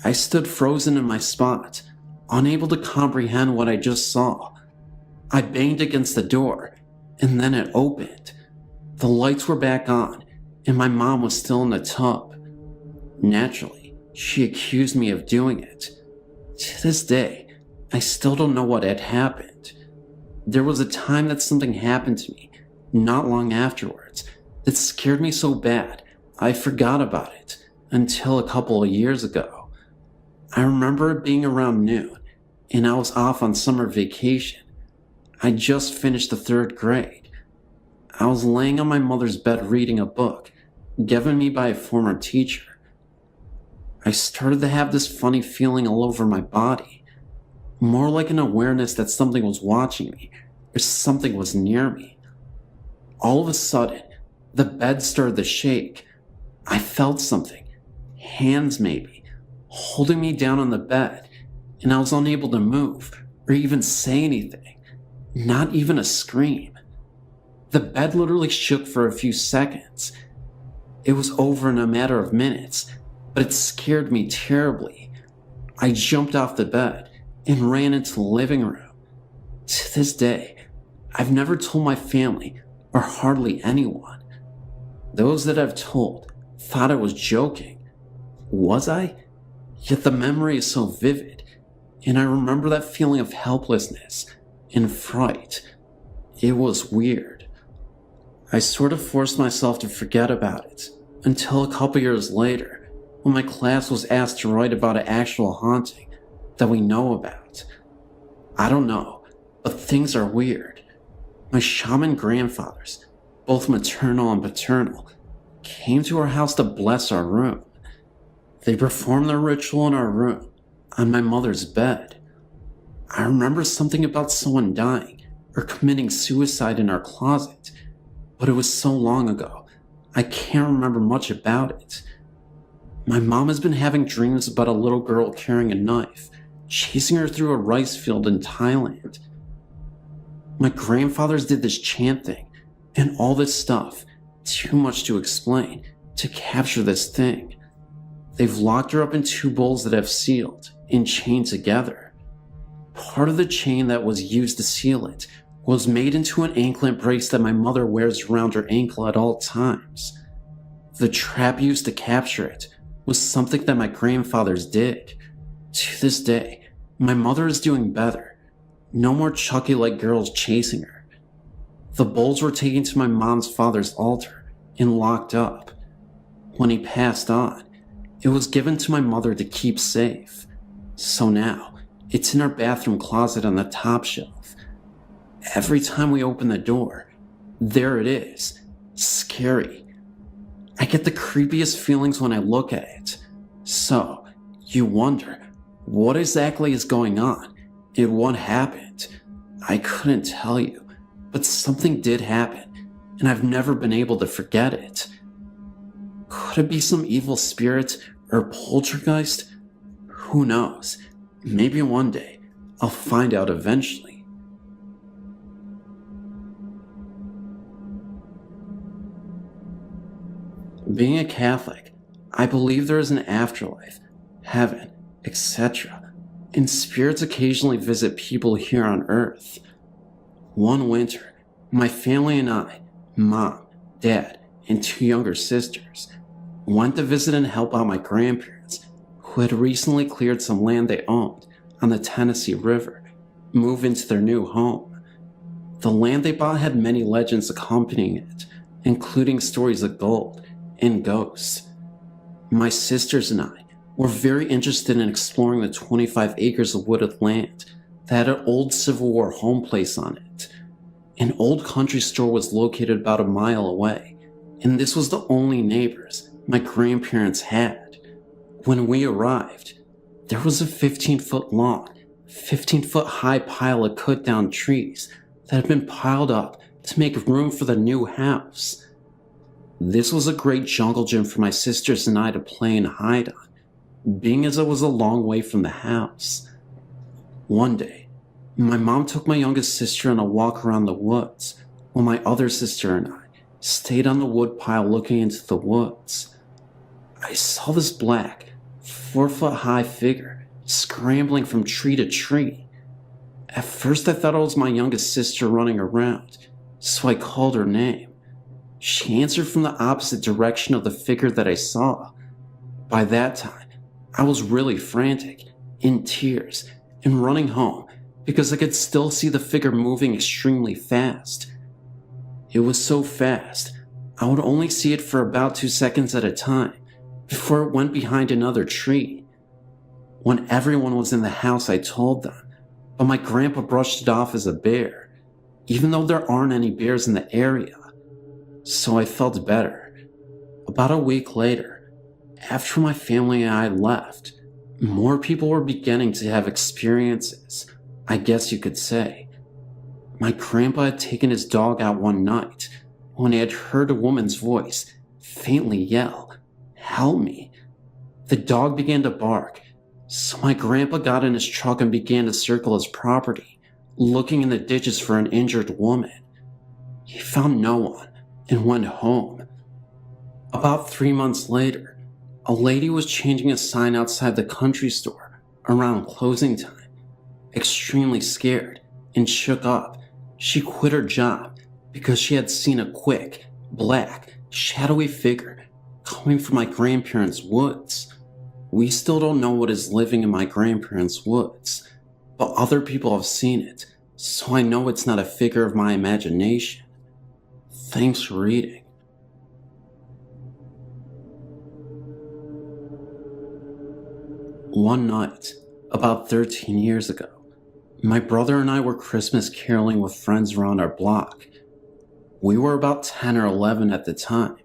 I stood frozen in my spot, unable to comprehend what I just saw. I banged against the door, and then it opened. The lights were back on, and my mom was still in the tub. Naturally, she accused me of doing it. To this day, I still don't know what had happened. There was a time that something happened to me, not long afterwards, that scared me so bad I forgot about it until a couple of years ago. I remember it being around noon, and I was off on summer vacation. I just finished the 3rd grade. I was laying on my mother's bed reading a book given me by a former teacher. I started to have this funny feeling all over my body, more like an awareness that something was watching me or something was near me. All of a sudden, the bed started to shake. I felt something, hands maybe, holding me down on the bed, and I was unable to move or even say anything, not even a scream. The bed literally shook for a few seconds. It was over in a matter of minutes, but it scared me terribly. I jumped off the bed and ran into the living room. To this day, I've never told my family or hardly anyone. Those that I've told thought I was joking. Was I? Yet the memory is so vivid, and I remember that feeling of helplessness and fright. It was weird. I sort of forced myself to forget about it until a couple years later, when my class was asked to write about an actual haunting that we know about. I don't know, but things are weird. My shaman grandfathers, both maternal and paternal, came to our house to bless our room. They performed their ritual in our room, on my mother's bed. I remember something about someone dying or committing suicide in our closet, but it was so long ago, I can't remember much about it. My mom has been having dreams about a little girl carrying a knife, chasing her through a rice field in Thailand. My grandfathers did this chant thing, and all this stuff, too much to explain, to capture this thing. They've locked her up in 2 bowls that have sealed and chained together. Part of the chain that was used to seal it was made into an anklet brace that my mother wears around her ankle at all times. The trap used to capture it was something that my grandfathers did. To this day, my mother is doing better. No more Chucky-like girls chasing her. The bowls were taken to my mom's father's altar and locked up. When he passed on, it was given to my mother to keep safe. So now, it's in our bathroom closet on the top shelf. Every time we open the door, there it is. Scary. I get the creepiest feelings when I look at it. So, you wonder, what exactly is going on? And what happened? I couldn't tell you, but something did happen, and I've never been able to forget it. Could it be some evil spirit or poltergeist? Who knows? Maybe one day, I'll find out eventually. Being a Catholic, I believe there is an afterlife, heaven, etc., and spirits occasionally visit people here on Earth. One winter, my family and I, mom, dad, and 2 younger sisters, went to visit and help out my grandparents, who had recently cleared some land they owned on the Tennessee River, move into their new home. The land they bought had many legends accompanying it, including stories of gold and ghosts. My sisters and I were very interested in exploring the 25 acres of wooded land that had an old Civil War home place on it. An old country store was located about a mile away, and this was the only neighbors my grandparents had. When we arrived, there was a 15-foot long, 15-foot high pile of cut-down trees that had been piled up to make room for the new house. This was a great jungle gym for my sisters and I to play and hide on, being as it was a long way from the house. One day, my mom took my youngest sister on a walk around the woods, while my other sister and I stayed on the wood pile looking into the woods. I saw this black, 4-foot-high figure scrambling from tree to tree. At first I thought it was my youngest sister running around, so I called her name. She answered from the opposite direction of the figure that I saw. By that time, I was really frantic, in tears, and running home because I could still see the figure moving extremely fast. It was so fast, I would only see it for about 2 seconds at a time before it went behind another tree. When everyone was in the house, I told them, but my grandpa brushed it off as a bear, even though there aren't any bears in the area. So I felt better. About a week later, after my family and I left, more people were beginning to have experiences, I guess you could say. My grandpa had taken his dog out one night when he had heard a woman's voice faintly yell, "Help me." The dog began to bark, so my grandpa got in his truck and began to circle his property, looking in the ditches for an injured woman. He found no one and went home. About 3 months later, a lady was changing a sign outside the country store around closing time. Extremely scared and shook up, she quit her job because she had seen a quick, black, shadowy figure coming from my grandparents' woods. We still don't know what is living in my grandparents' woods, but other people have seen it, so I know it's not a figure of my imagination. Thanks for reading. One night, about 13 years ago, my brother and I were Christmas caroling with friends around our block. We were about 10 or 11 at the time.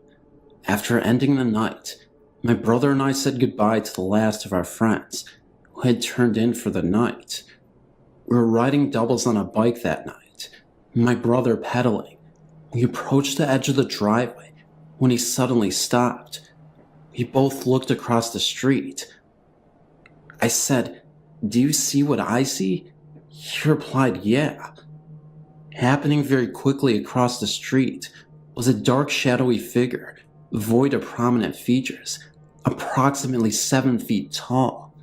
After ending the night, my brother and I said goodbye to the last of our friends who had turned in for the night. We were riding doubles on a bike that night, my brother pedaling. We approached the edge of the driveway when he suddenly stopped. We both looked across the street. I said, "Do you see what I see?" He replied, "Yeah." Happening very quickly across the street was a dark shadowy figure, void of prominent features, approximately 7 feet tall.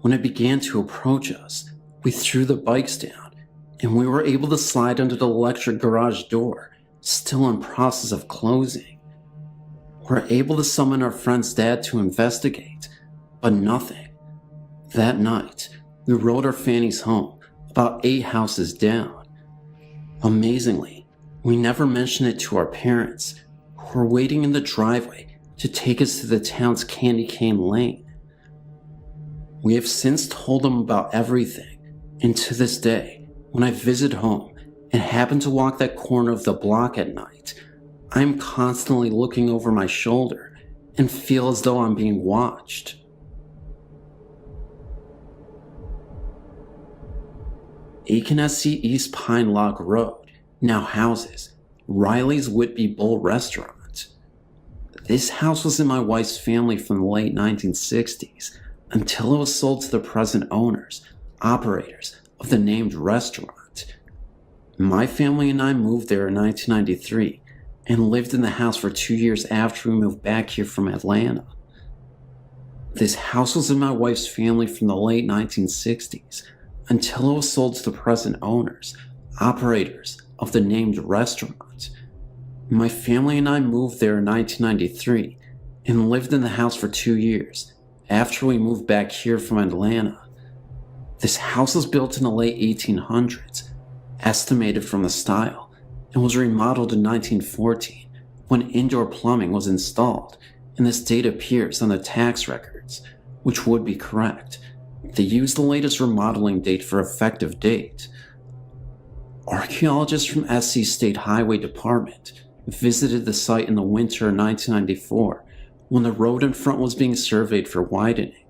When it began to approach us, we threw the bikes down, and we were able to slide under the electric garage door, still in process of closing. We were able to summon our friend's dad to investigate, but nothing. That night, we rode our fannies home, about 8 houses down. Amazingly, we never mentioned it to our parents, who were waiting in the driveway to take us to the town's candy cane lane. We have since told them about everything, and to this day, when I visit home and happen to walk that corner of the block at night, I am constantly looking over my shoulder and feel as though I'm being watched. Akenesi East Pine Log Road now houses Riley's Whitby Bull Restaurant. This house was in my wife's family from the late 1960s until it was sold to the present owners, operators of the named restaurant. My family and I moved there in 1993 and lived in the house for 2 years after we moved back here from Atlanta. This house was in my wife's family from the late 1960s until it was sold to the present owners, operators of the named restaurant. My family and I moved there in 1993 and lived in the house for 2 years after we moved back here from Atlanta. This house was built in the late 1800s, estimated from the style, and was remodeled in 1914 when indoor plumbing was installed, and this date appears on the tax records, which would be correct. They used the latest remodeling date for effective date. Archaeologists from SC State Highway Department visited the site in the winter of 1994 when the road in front was being surveyed for widening.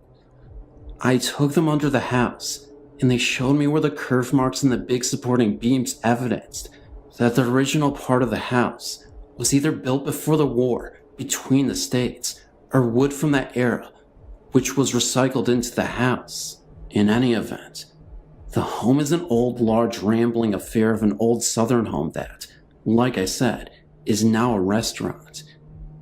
I took them under the house, and they showed me where the curve marks in the big supporting beams evidenced that the original part of the house was either built before the war between the states or wood from that era, which was recycled into the house. In any event, the home is an old, large, rambling affair of an old southern home that, like I said, is now a restaurant.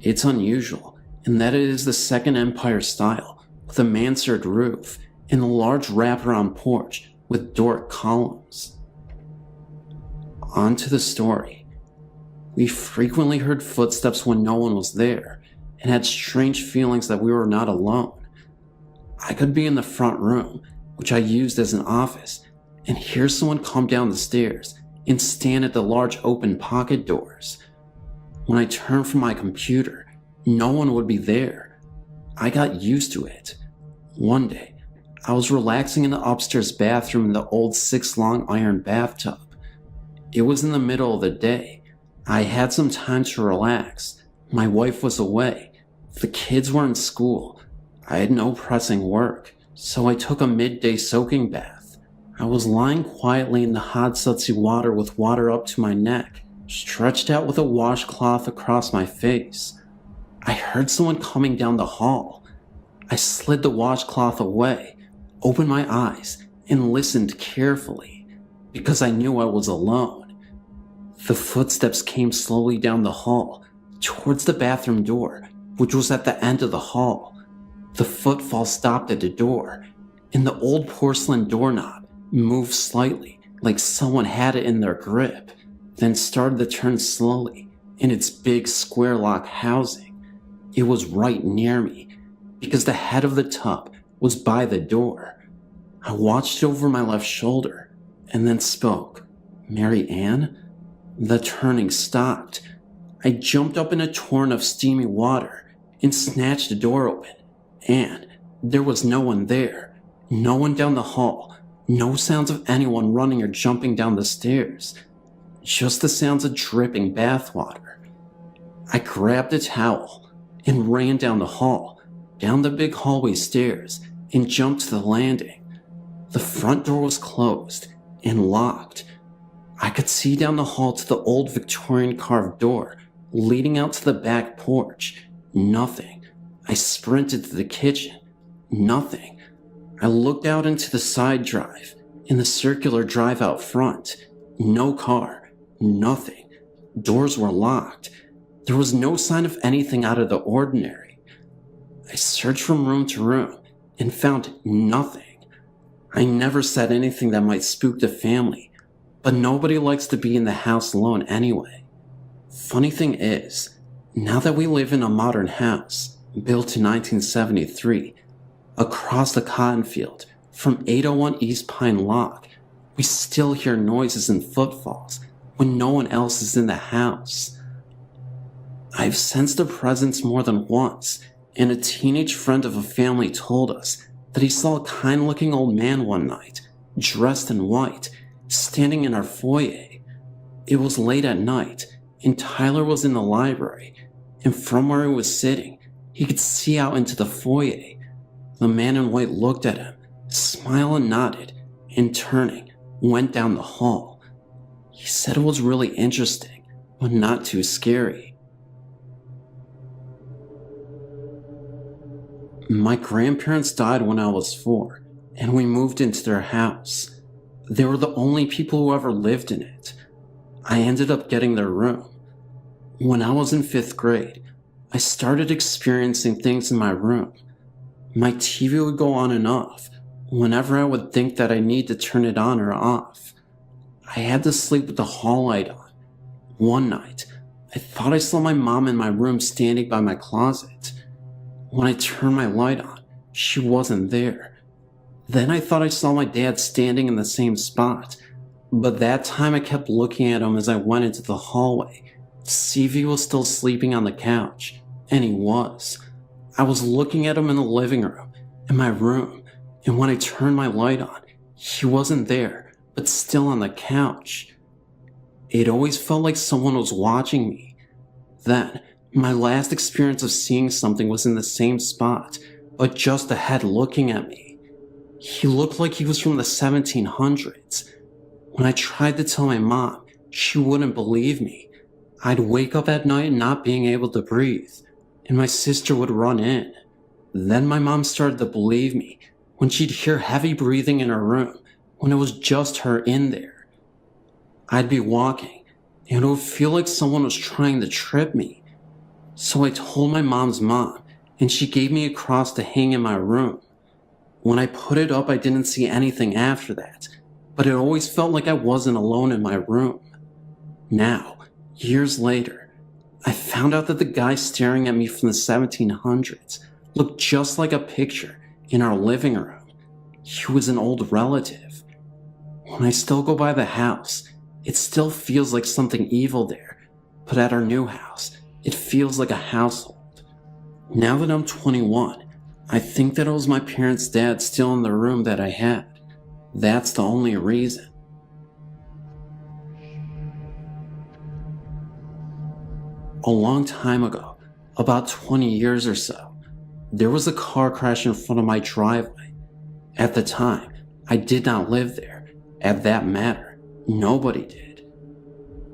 It's unusual in that it is the Second Empire style, with a mansard roof and a large wraparound porch with Doric columns. On to the story. We frequently heard footsteps when no one was there, and had strange feelings that we were not alone. I could be in the front room, which I used as an office, and hear someone come down the stairs and stand at the large open pocket doors. When I turned from my computer, no one would be there. I got used to it. One day, I was relaxing in the upstairs bathroom in the old 6-long iron bathtub. It was in the middle of the day. I had some time to relax. My wife was away, The kids were in school. I had no pressing work, so I took a midday soaking bath. I was lying quietly in the hot, sudsy water with water up to my neck, stretched out with a washcloth across my face. I heard someone coming down the hall. I slid the washcloth away, opened my eyes, and listened carefully, because I knew I was alone. The footsteps came slowly down the hall, towards the bathroom door, which was at the end of the hall. The footfall stopped at the door, and the old porcelain doorknob moved slightly, like someone had it in their grip, then started to turn slowly in its big square lock housing. It was right near me, because the head of the tub was by the door. I watched over my left shoulder, and then spoke. "Mary Ann?" The turning stopped. I jumped up in a torrent of steamy water and snatched the door open, and there was no one there. No one down the hall. No sounds of anyone running or jumping down the stairs. Just the sounds of dripping bathwater. I grabbed a towel and ran down the hall, down the big hallway stairs, and jumped to the landing. The front door was closed and locked. I could see down the hall to the old Victorian carved door leading out to the back porch. Nothing. I sprinted to the kitchen. Nothing. I looked out into the side drive and the circular drive out front. No car. Nothing. Doors were locked. There was no sign of anything out of the ordinary. I searched from room to room and found nothing. I never said anything that might spook the family, but nobody likes to be in the house alone anyway. Funny thing is, now that we live in a modern house, built in 1973, across the cotton field from 801 East Pine Lock, we still hear noises and footfalls when no one else is in the house. I've sensed a presence more than once, and a teenage friend of a family told us that he saw a kind-looking old man one night, dressed in white, standing in our foyer. It was late at night, and Tyler was in the library, and from where he was sitting, he could see out into the foyer. The man in white looked at him, smiled and nodded, and turning, went down the hall. He said it was really interesting, but not too scary. My grandparents died when I was 4, and we moved into their house. They were the only people who ever lived in it. I ended up getting their room. When I was in 5th grade, I started experiencing things in my room. My TV would go on and off whenever I would think that I need to turn it on or off. I had to sleep with the hall light on. One night, I thought I saw my mom in my room standing by my closet. When I turned my light on, she wasn't there. Then I thought I saw my dad standing in the same spot, but that time I kept looking at him as I went into the hallway to see if he was still sleeping on the couch, and he was. I was looking at him in the living room, in my room, and when I turned my light on, he wasn't there, but still on the couch. It always felt like someone was watching me. Then, my last experience of seeing something was in the same spot, but just ahead looking at me. He looked like he was from the 1700s. When I tried to tell my mom, she wouldn't believe me. I'd wake up at night not being able to breathe, and my sister would run in. Then my mom started to believe me when she'd hear heavy breathing in her room when it was just her in there. I'd be walking, and it would feel like someone was trying to trip me. So I told my mom's mom, and she gave me a cross to hang in my room. When I put it up, I didn't see anything after that, but it always felt like I wasn't alone in my room. Now, years later, I found out that the guy staring at me from the 1700s looked just like a picture in our living room. He was an old relative. When I still go by the house, it still feels like something evil there, but at our new house, it feels like a household. Now that I'm 21, I think that it was my parents' dad still in the room that I had. That's the only reason. A long time ago, About 20 years or so, there was a car crash in front of my driveway. At the time, I did not live there. At that matter, nobody did.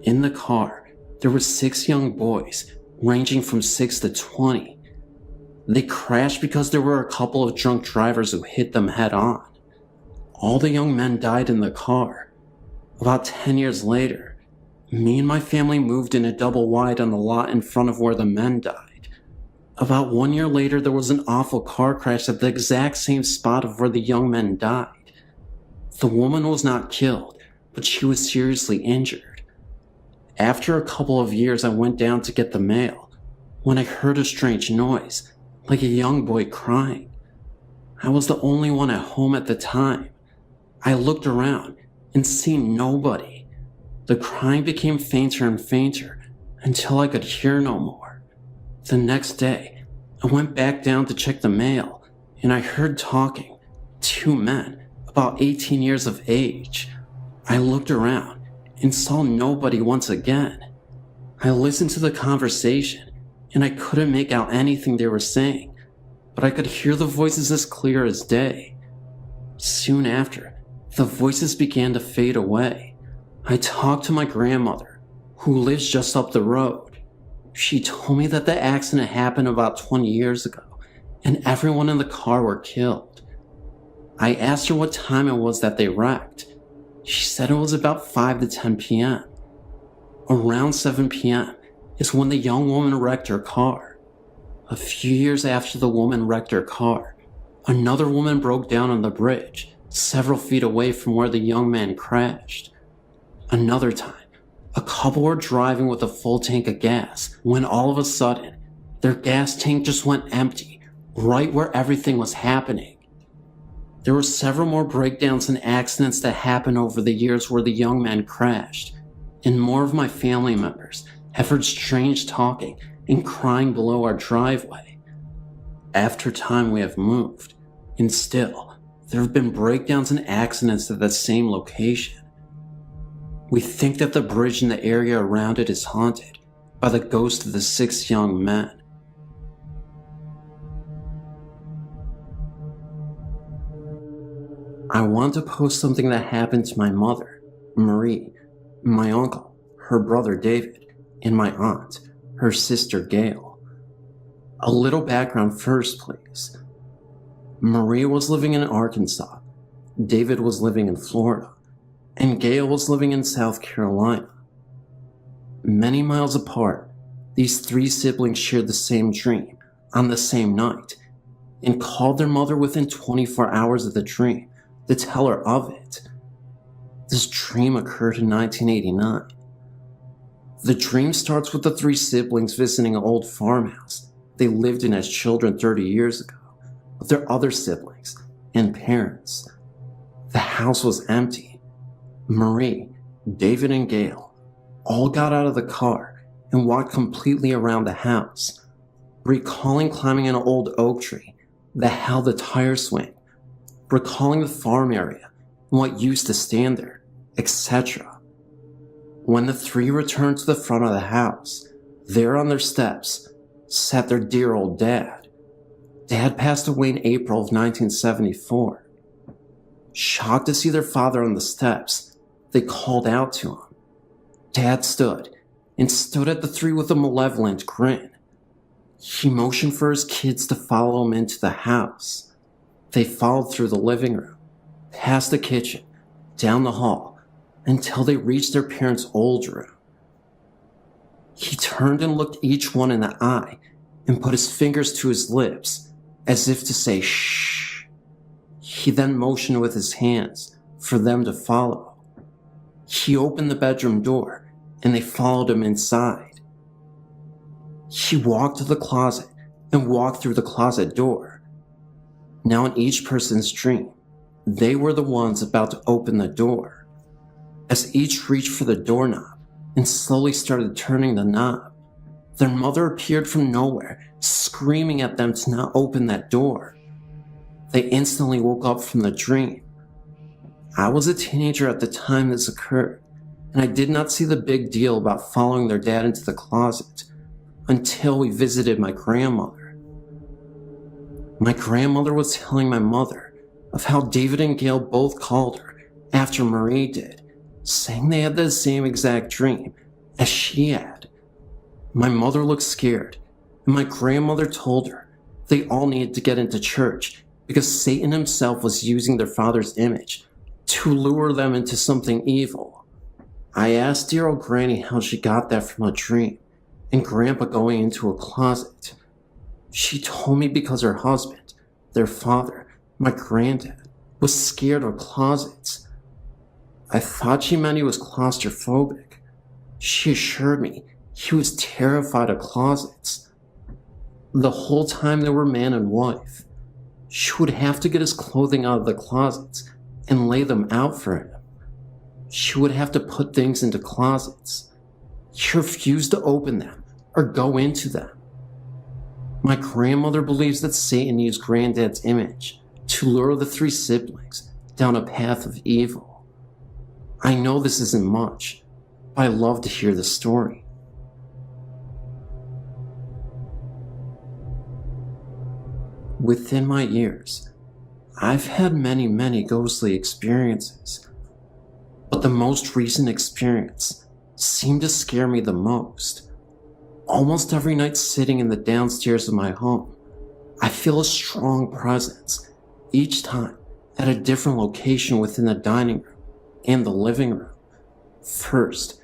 In the car, there were 6 young boys, ranging from 6 to 20. They crashed because there were a couple of drunk drivers who hit them head on. All the young men died in the car. About 10 years later, me and my family moved in a double wide on the lot in front of where the men died. About 1 year later, there was an awful car crash at the exact same spot of where the young men died. The woman was not killed, but she was seriously injured. After a couple of years, I went down to get the mail when I heard a strange noise, like a young boy crying. I was the only one at home at the time. I looked around and seen nobody. The crying became fainter and fainter until I could hear no more. The next day, I went back down to check the mail, and I heard talking. 2 men, about 18 years of age. I looked around and saw nobody once again. I listened to the conversation, and I couldn't make out anything they were saying, but I could hear the voices as clear as day. Soon after, the voices began to fade away. I talked to my grandmother, who lives just up the road. She told me that the accident happened about 20 years ago, and everyone in the car were killed. I asked her what time it was that they wrecked. She said it was about 5 to 10 p.m. Around 7 p.m. is when the young woman wrecked her car. A few years after the woman wrecked her car, another woman broke down on the bridge, several feet away from where the young man crashed. Another time, a couple were driving with a full tank of gas when all of a sudden, their gas tank just went empty, right where everything was happening. There were several more breakdowns and accidents that happened over the years where the young man crashed, and more of my family members have heard strange talking and crying below our driveway. After time, we have moved, and still, there have been breakdowns and accidents at that same location. We think that the bridge and the area around it is haunted by the ghost of the 6 young men. I want to post something that happened to my mother, Marie, my uncle, her brother David, and my aunt, her sister Gail. A little background first, please. Marie was living in Arkansas, David was living in Florida, and Gail was living in South Carolina. Many miles apart, these 3 siblings shared the same dream on the same night and called their mother within 24 hours of the dream to tell her of it. This dream occurred in 1989. The dream starts with the 3 siblings visiting an old farmhouse they lived in as children 30 years ago with their other siblings and parents. The house was empty. Marie, David, and Gail all got out of the car and walked completely around the house, recalling climbing an old oak tree that held a tire swing, recalling the farm area and what used to stand there, etc. When the 3 returned to the front of the house, there on their steps sat their dear old dad. Dad passed away in April of 1974. Shocked to see their father on the steps, they called out to him. Dad stood at the 3 with a malevolent grin. He motioned for his kids to follow him into the house. They followed through the living room, past the kitchen, down the hall, until they reached their parents' old room. He turned and looked each one in the eye and put his fingers to his lips as if to say shh. He then motioned with his hands for them to follow. He opened the bedroom door and they followed him inside. He walked to the closet and walked through the closet door. Now in each person's dream, they were the ones about to open the door. As each reached for the doorknob and slowly started turning the knob, their mother appeared from nowhere, screaming at them to not open that door. They instantly woke up from the dream. I was a teenager at the time this occurred, and I did not see the big deal about following their dad into the closet until we visited my grandmother. My grandmother was telling my mother of how David and Gail both called her after Marie did, saying they had the same exact dream as she had. My mother looked scared, and my grandmother told her they all needed to get into church because Satan himself was using their father's image to lure them into something evil. I asked dear old Granny how she got that from a dream and Grandpa going into a closet. She told me because her husband, their father, my granddad, was scared of closets. I thought she meant he was claustrophobic. She assured me he was terrified of closets. The whole time they were man and wife, she would have to get his clothing out of the closets and lay them out for him. She would have to put things into closets. He refused to open them or go into them. My grandmother believes that Satan used Granddad's image to lure the three siblings down a path of evil. I know this isn't much, but I love to hear the story. Within my years, I've had many ghostly experiences, but the most recent experience seemed to scare me the most. Almost every night sitting in the downstairs of my home, I feel a strong presence, each time at a different location within the dining room and the living room. First,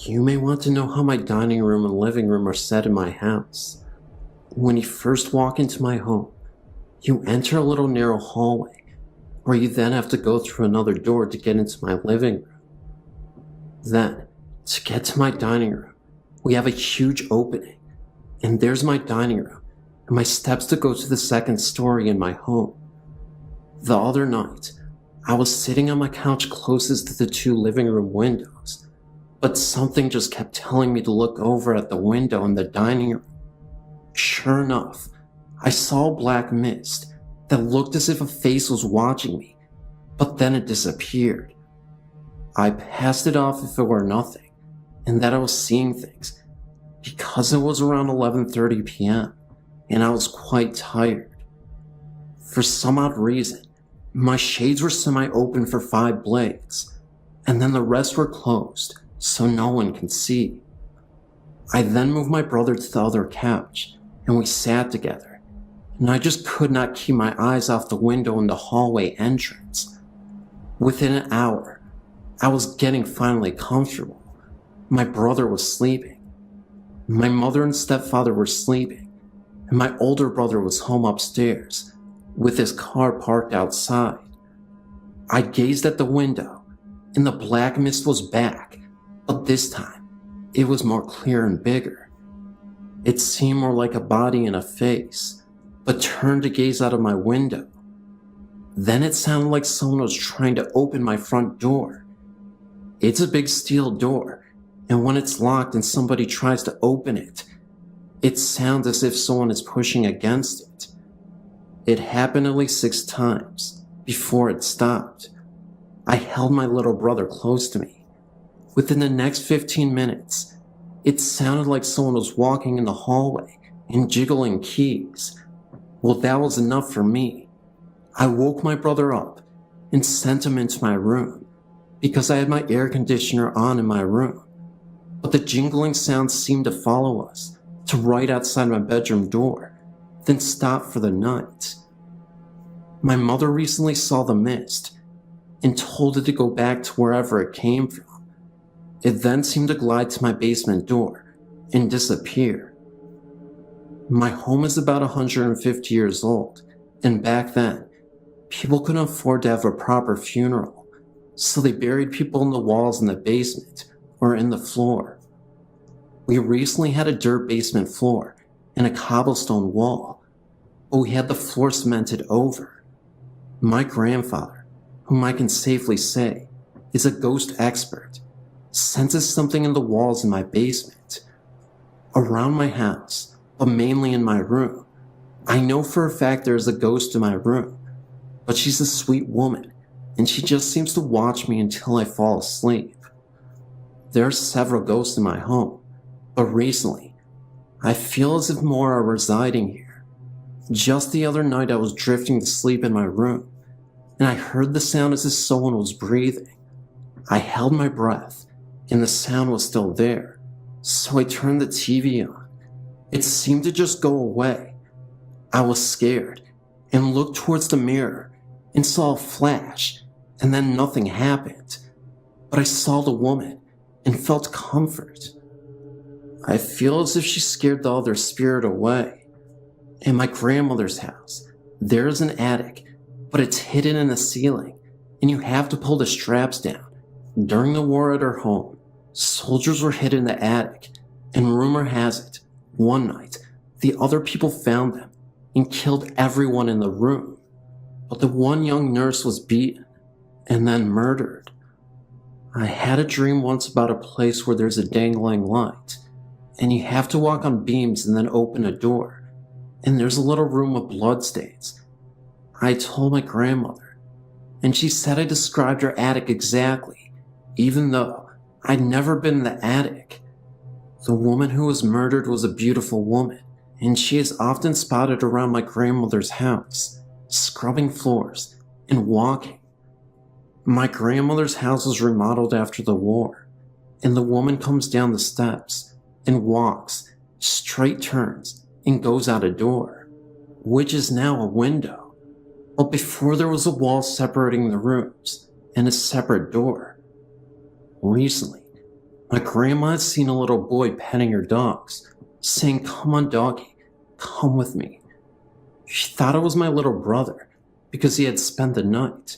you may want to know how my dining room and living room are set in my house. When you first walk into my home, you enter a little narrow hallway, where you then have to go through another door to get into my living room. Then, to get to my dining room, we have a huge opening, and there's my dining room, and my steps to go to the second story in my home. The other night, I was sitting on my couch closest to the two living room windows, but something just kept telling me to look over at the window in the dining room. Sure enough, I saw a black mist that looked as if a face was watching me, but then it disappeared. I passed it off if it were nothing, and that I was seeing things, because it was around 11:30 p.m., and I was quite tired. For some odd reason, my shades were semi-open for 5 blades, and then the rest were closed, so no one can see. I then moved my brother to the other couch, and we sat together. And I just could not keep my eyes off the window in the hallway entrance. Within an hour, I was getting finally comfortable. My brother was sleeping. My mother and stepfather were sleeping, and my older brother was home upstairs, with his car parked outside. I gazed at the window, and the black mist was back, but this time, it was more clear and bigger. It seemed more like a body and a face, but turned to gaze out of my window. Then it sounded like someone was trying to open my front door. It's a big steel door, and when it's locked and somebody tries to open it, it sounds as if someone is pushing against it. It happened at least 6 times before it stopped. I held my little brother close to me. Within the next 15 minutes, it sounded like someone was walking in the hallway and jiggling keys. Well, that was enough for me. I woke my brother up and sent him into my room because I had my air conditioner on in my room. But the jingling sound seemed to follow us to right outside my bedroom door, then stop for the night. My mother recently saw the mist and told it to go back to wherever it came from. It then seemed to glide to my basement door and disappear. My home is about 150 years old, and back then, people couldn't afford to have a proper funeral, so they buried people in the walls in the basement or in the floor. We recently had a dirt basement floor and a cobblestone wall, but we had the floor cemented over. My grandfather, whom I can safely say is a ghost expert, senses something in the walls in my basement. Around my house, but mainly in my room, I know for a fact there is a ghost in my room, but she's a sweet woman, and she just seems to watch me until I fall asleep. There are several ghosts in my home, but recently, I feel as if more are residing here. Just the other night I was drifting to sleep in my room, and I heard the sound as if someone was breathing. I held my breath, and the sound was still there, so I turned the TV on. It seemed to just go away. I was scared, and looked towards the mirror, and saw a flash, and then nothing happened. But I saw the woman, and felt comfort. I feel as if she scared the other spirit away. In my grandmother's house, there is an attic, but it's hidden in the ceiling, and you have to pull the straps down. During the war at her home, soldiers were hid in the attic, and rumor has it, one night, the other people found them and killed everyone in the room. But the one young nurse was beaten and then murdered. I had a dream once about a place where there's a dangling light, and you have to walk on beams and then open a door, and there's a little room with bloodstains. I told my grandmother, and she said I described her attic exactly, even though I'd never been in the attic. The woman who was murdered was a beautiful woman, and she is often spotted around my grandmother's house, scrubbing floors and walking. My grandmother's house was remodeled after the war, and the woman comes down the steps and walks, straight turns, and goes out a door, which is now a window. But before there was a wall separating the rooms and a separate door. Recently, my grandma had seen a little boy petting her dogs, saying, "Come on, doggy, come with me." She thought it was my little brother because he had spent the night,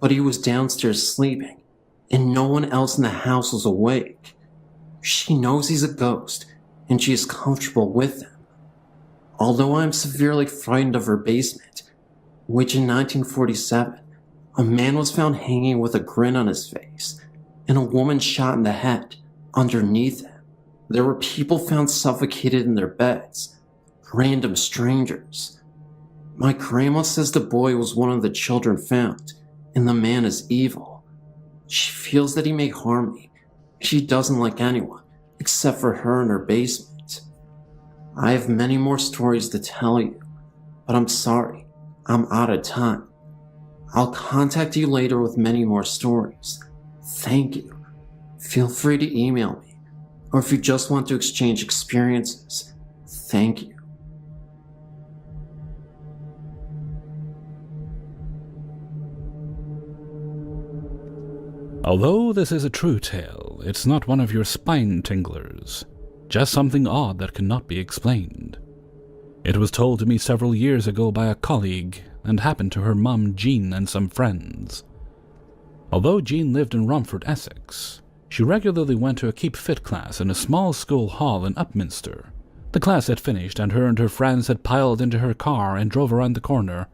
but he was downstairs sleeping, and no one else in the house was awake. She knows he's a ghost, and she is comfortable with him. Although I am severely frightened of her basement, which in 1947, a man was found hanging with a grin on his face, and a woman shot in the head underneath him. There were people found suffocated in their beds, random strangers. My grandma says the boy was one of the children found, and the man is evil. She feels that he may harm me. She doesn't like anyone, except for her in her basement. I have many more stories to tell you, but I'm sorry, I'm out of time. I'll contact you later with many more stories. Thank you. Feel free to email me, or if you just want to exchange experiences, thank you. Although this is a true tale, it's not one of your spine tinglers, just something odd that cannot be explained. It was told to me several years ago by a colleague and happened to her mum Jean and some friends. Although Jean lived in Romford, Essex, she regularly went to a Keep Fit class in a small school hall in Upminster. The class had finished and her friends had piled into her car and drove around the corner,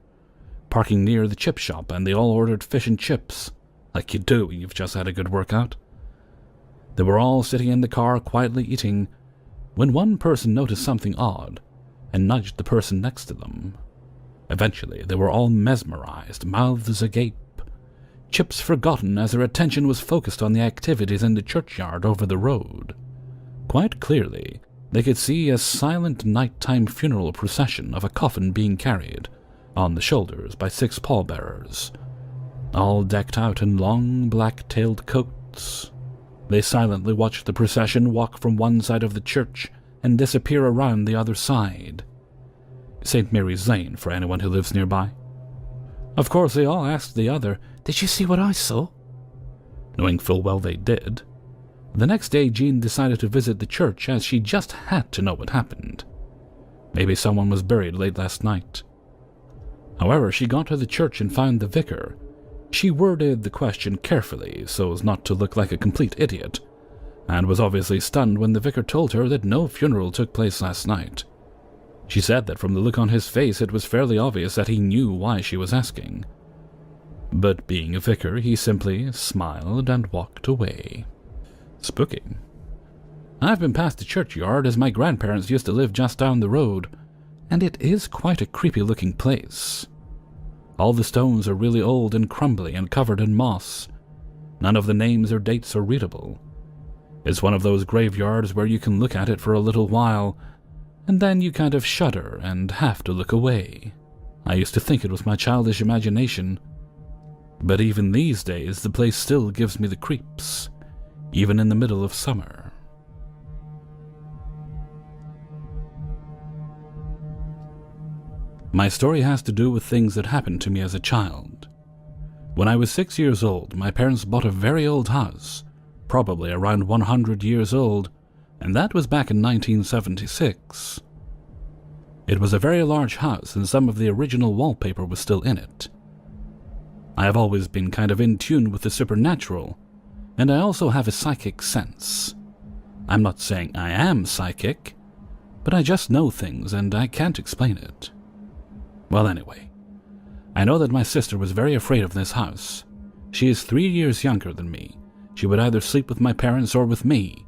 parking near the chip shop, and they all ordered fish and chips. Like you do when you've just had a good workout. They were all sitting in the car quietly eating, when one person noticed something odd and nudged the person next to them. Eventually, they were all mesmerized, mouths agape, chips forgotten as their attention was focused on the activities in the churchyard over the road. Quite clearly, they could see a silent nighttime funeral procession of a coffin being carried on the shoulders by 6 pallbearers, all decked out in long black-tailed coats. They silently watched the procession walk from one side of the church and disappear around the other side. St. Mary's Lane for anyone who lives nearby. Of course, they all asked the other, "Did you see what I saw?" Knowing full well they did. The next day, Jean decided to visit the church as she just had to know what happened. Maybe someone was buried late last night. However, she got to the church and found the vicar. She worded the question carefully so as not to look like a complete idiot, and was obviously stunned when the vicar told her that no funeral took place last night. She said that from the look on his face it was fairly obvious that he knew why she was asking. But being a vicar, he simply smiled and walked away. Spooky. I've been past the churchyard as my grandparents used to live just down the road, and it is quite a creepy-looking place. All the stones are really old and crumbly and covered in moss. None of the names or dates are readable. It's one of those graveyards where you can look at it for a little while, and then you kind of shudder and have to look away. I used to think it was my childish imagination, but even these days the place still gives me the creeps, even in the middle of summer. My story has to do with things that happened to me as a child. When I was 6 years old, my parents bought a very old house, probably around 100 years old, and that was back in 1976. It was a very large house, and some of the original wallpaper was still in it. I have always been kind of in tune with the supernatural, and I also have a psychic sense. I'm not saying I am psychic, but I just know things and I can't explain it. Well, anyway, I know that my sister was very afraid of this house. She is 3 years younger than me. She would either sleep with my parents or with me,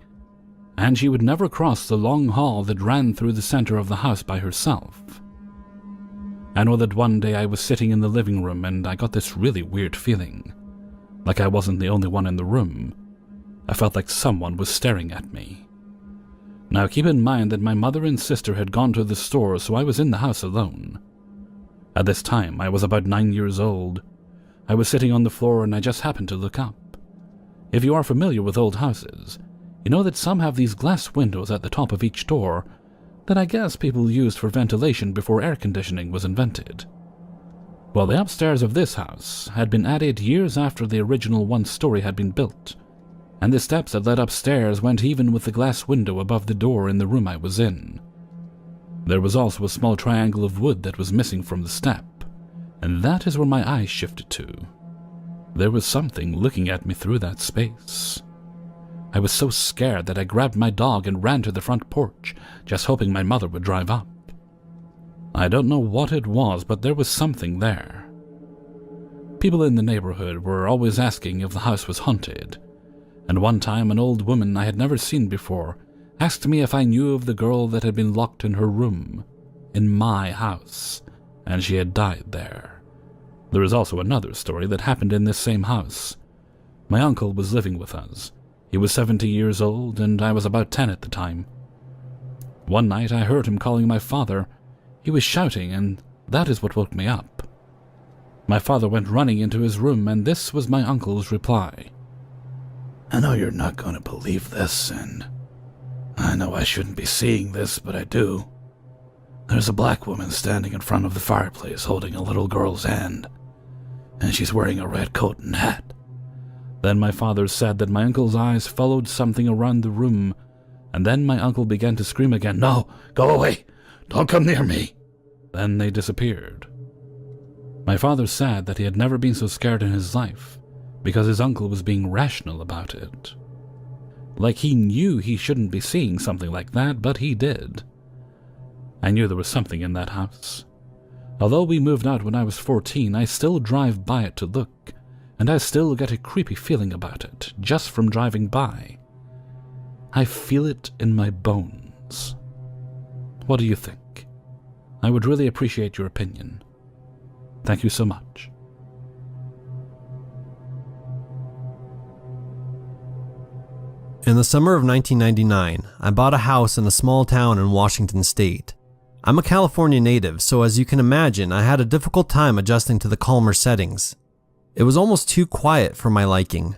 and she would never cross the long hall that ran through the center of the house by herself. I know that one day I was sitting in the living room and I got this really weird feeling, like I wasn't the only one in the room. I felt like someone was staring at me. Now keep in mind that my mother and sister had gone to the store, so I was in the house alone. At this time, I was about 9 years old. I was sitting on the floor and I just happened to look up. If you are familiar with old houses, you know that some have these glass windows at the top of each door that I guess people used for ventilation before air conditioning was invented. Well, the upstairs of this house had been added years after the original one-story had been built, and the steps that led upstairs went even with the glass window above the door in the room I was in. There was also a small triangle of wood that was missing from the step, and that is where my eyes shifted to. There was something looking at me through that space. I was so scared that I grabbed my dog and ran to the front porch, just hoping my mother would drive up. I don't know what it was, but there was something there. People in the neighborhood were always asking if the house was haunted, and one time an old woman I had never seen before asked me if I knew of the girl that had been locked in her room, in my house, and she had died there. There is also another story that happened in this same house. My uncle was living with us. He was 70 years old, and I was about 10 at the time. One night I heard him calling my father. He was shouting, and that is what woke me up. My father went running into his room, and this was my uncle's reply. I know you're not going to believe this, and I know I shouldn't be seeing this, but I do. There's a black woman standing in front of the fireplace holding a little girl's hand, and she's wearing a red coat and hat. Then my father said that my uncle's eyes followed something around the room, and then my uncle began to scream again, "No, go away! Don't come near me!" Then they disappeared. My father said that he had never been so scared in his life, because his uncle was being rational about it. Like he knew he shouldn't be seeing something like that, but he did. I knew there was something in that house. Although we moved out when I was 14, I still drive by it to look, and I still get a creepy feeling about it, just from driving by. I feel it in my bones. What do you think? I would really appreciate your opinion. Thank you so much. In the summer of 1999, I bought a house in a small town in Washington state. I'm a California native, so as you can imagine, I had a difficult time adjusting to the calmer settings. It was almost too quiet for my liking.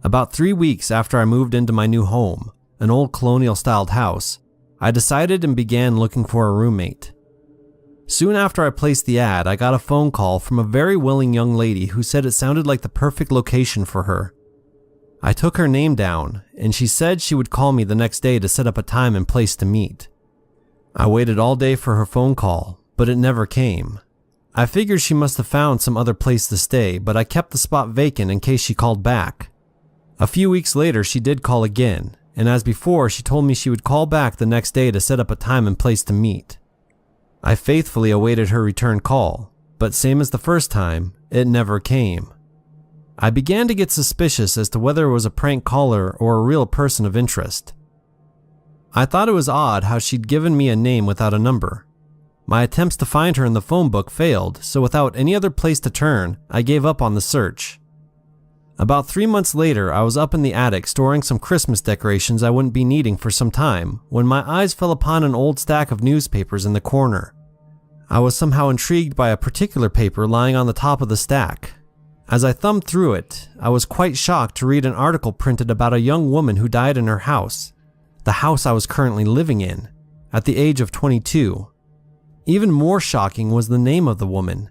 About 3 weeks after I moved into my new home, an old colonial-styled house, I decided and began looking for a roommate. Soon after I placed the ad, I got a phone call from a very willing young lady who said it sounded like the perfect location for her. I took her name down, and she said she would call me the next day to set up a time and place to meet. I waited all day for her phone call, but it never came. I figured she must have found some other place to stay, but I kept the spot vacant in case she called back. A few weeks later, she did call again, and as before, she told me she would call back the next day to set up a time and place to meet. I faithfully awaited her return call, but same as the first time, it never came. I began to get suspicious as to whether it was a prank caller or a real person of interest. I thought it was odd how she'd given me a name without a number. My attempts to find her in the phone book failed, so without any other place to turn, I gave up on the search. About 3 months later, I was up in the attic storing some Christmas decorations I wouldn't be needing for some time when my eyes fell upon an old stack of newspapers in the corner. I was somehow intrigued by a particular paper lying on the top of the stack. As I thumbed through it, I was quite shocked to read an article printed about a young woman who died in her house, the house I was currently living in, at the age of 22. Even more shocking was the name of the woman.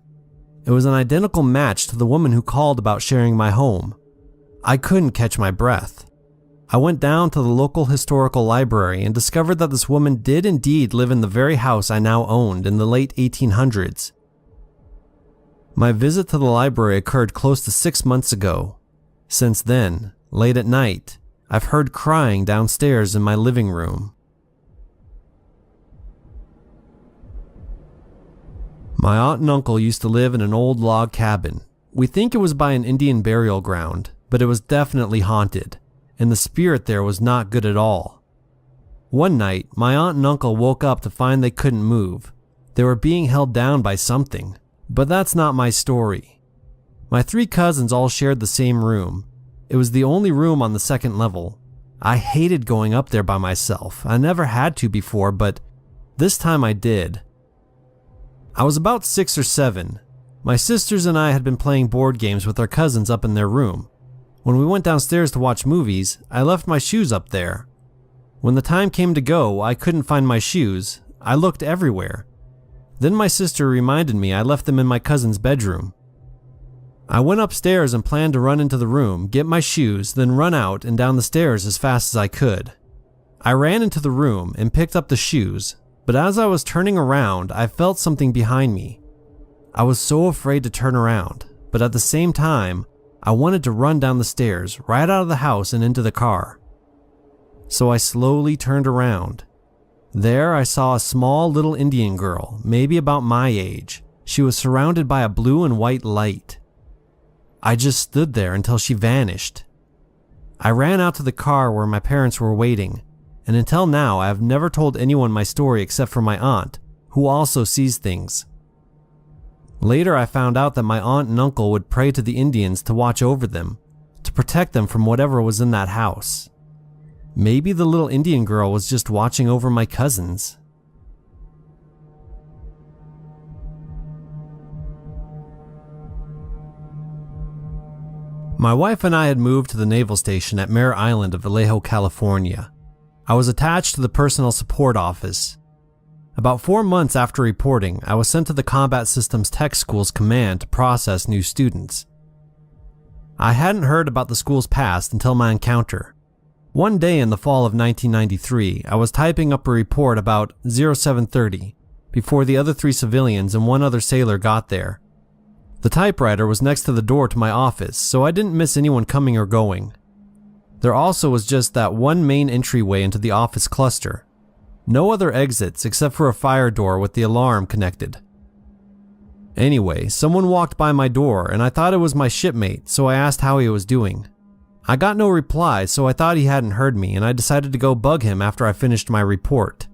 It was an identical match to the woman who called about sharing my home. I couldn't catch my breath. I went down to the local historical library and discovered that this woman did indeed live in the very house I now owned in the late 1800s. My visit to the library occurred close to 6 months ago. Since then, late at night, I've heard crying downstairs in my living room. My aunt and uncle used to live in an old log cabin. We think it was by an Indian burial ground, but it was definitely haunted, and the spirit there was not good at all. One night, my aunt and uncle woke up to find they couldn't move. They were being held down by something, but that's not my story. My 3 cousins all shared the same room. It was the only room on the second level. I hated going up there by myself. I never had to before, but this time I did. I was about 6 or 7. My sisters and I had been playing board games with our cousins up in their room. When we went downstairs to watch movies, I left my shoes up there. When the time came to go, I couldn't find my shoes. I looked everywhere. Then my sister reminded me I left them in my cousin's bedroom. I went upstairs and planned to run into the room, get my shoes, then run out and down the stairs as fast as I could. I ran into the room and picked up the shoes, but as I was turning around, I felt something behind me. I was so afraid to turn around, but at the same time, I wanted to run down the stairs, right out of the house and into the car. So I slowly turned around. There I saw a small little Indian girl, maybe about my age. She was surrounded by a blue and white light. I just stood there until she vanished. I ran out to the car where my parents were waiting, and until now I have never told anyone my story except for my aunt, who also sees things. Later I found out that my aunt and uncle would pray to the Indians to watch over them, to protect them from whatever was in that house. Maybe the little Indian girl was just watching over my cousins. My wife and I had moved to the naval station at Mare Island of Vallejo, California. I was attached to the personnel support office. About 4 months after reporting, I was sent to the Combat Systems Tech School's command to process new students. I hadn't heard about the school's past until my encounter. One day in the fall of 1993, I was typing up a report about 0730 before the other 3 civilians and 1 other sailor got there. The typewriter was next to the door to my office, so I didn't miss anyone coming or going. There also was just that one main entryway into the office cluster. No other exits except for a fire door with the alarm connected. Anyway, someone walked by my door and I thought it was my shipmate, so I asked how he was doing. I got no reply, so I thought he hadn't heard me and I decided to go bug him after I finished my report.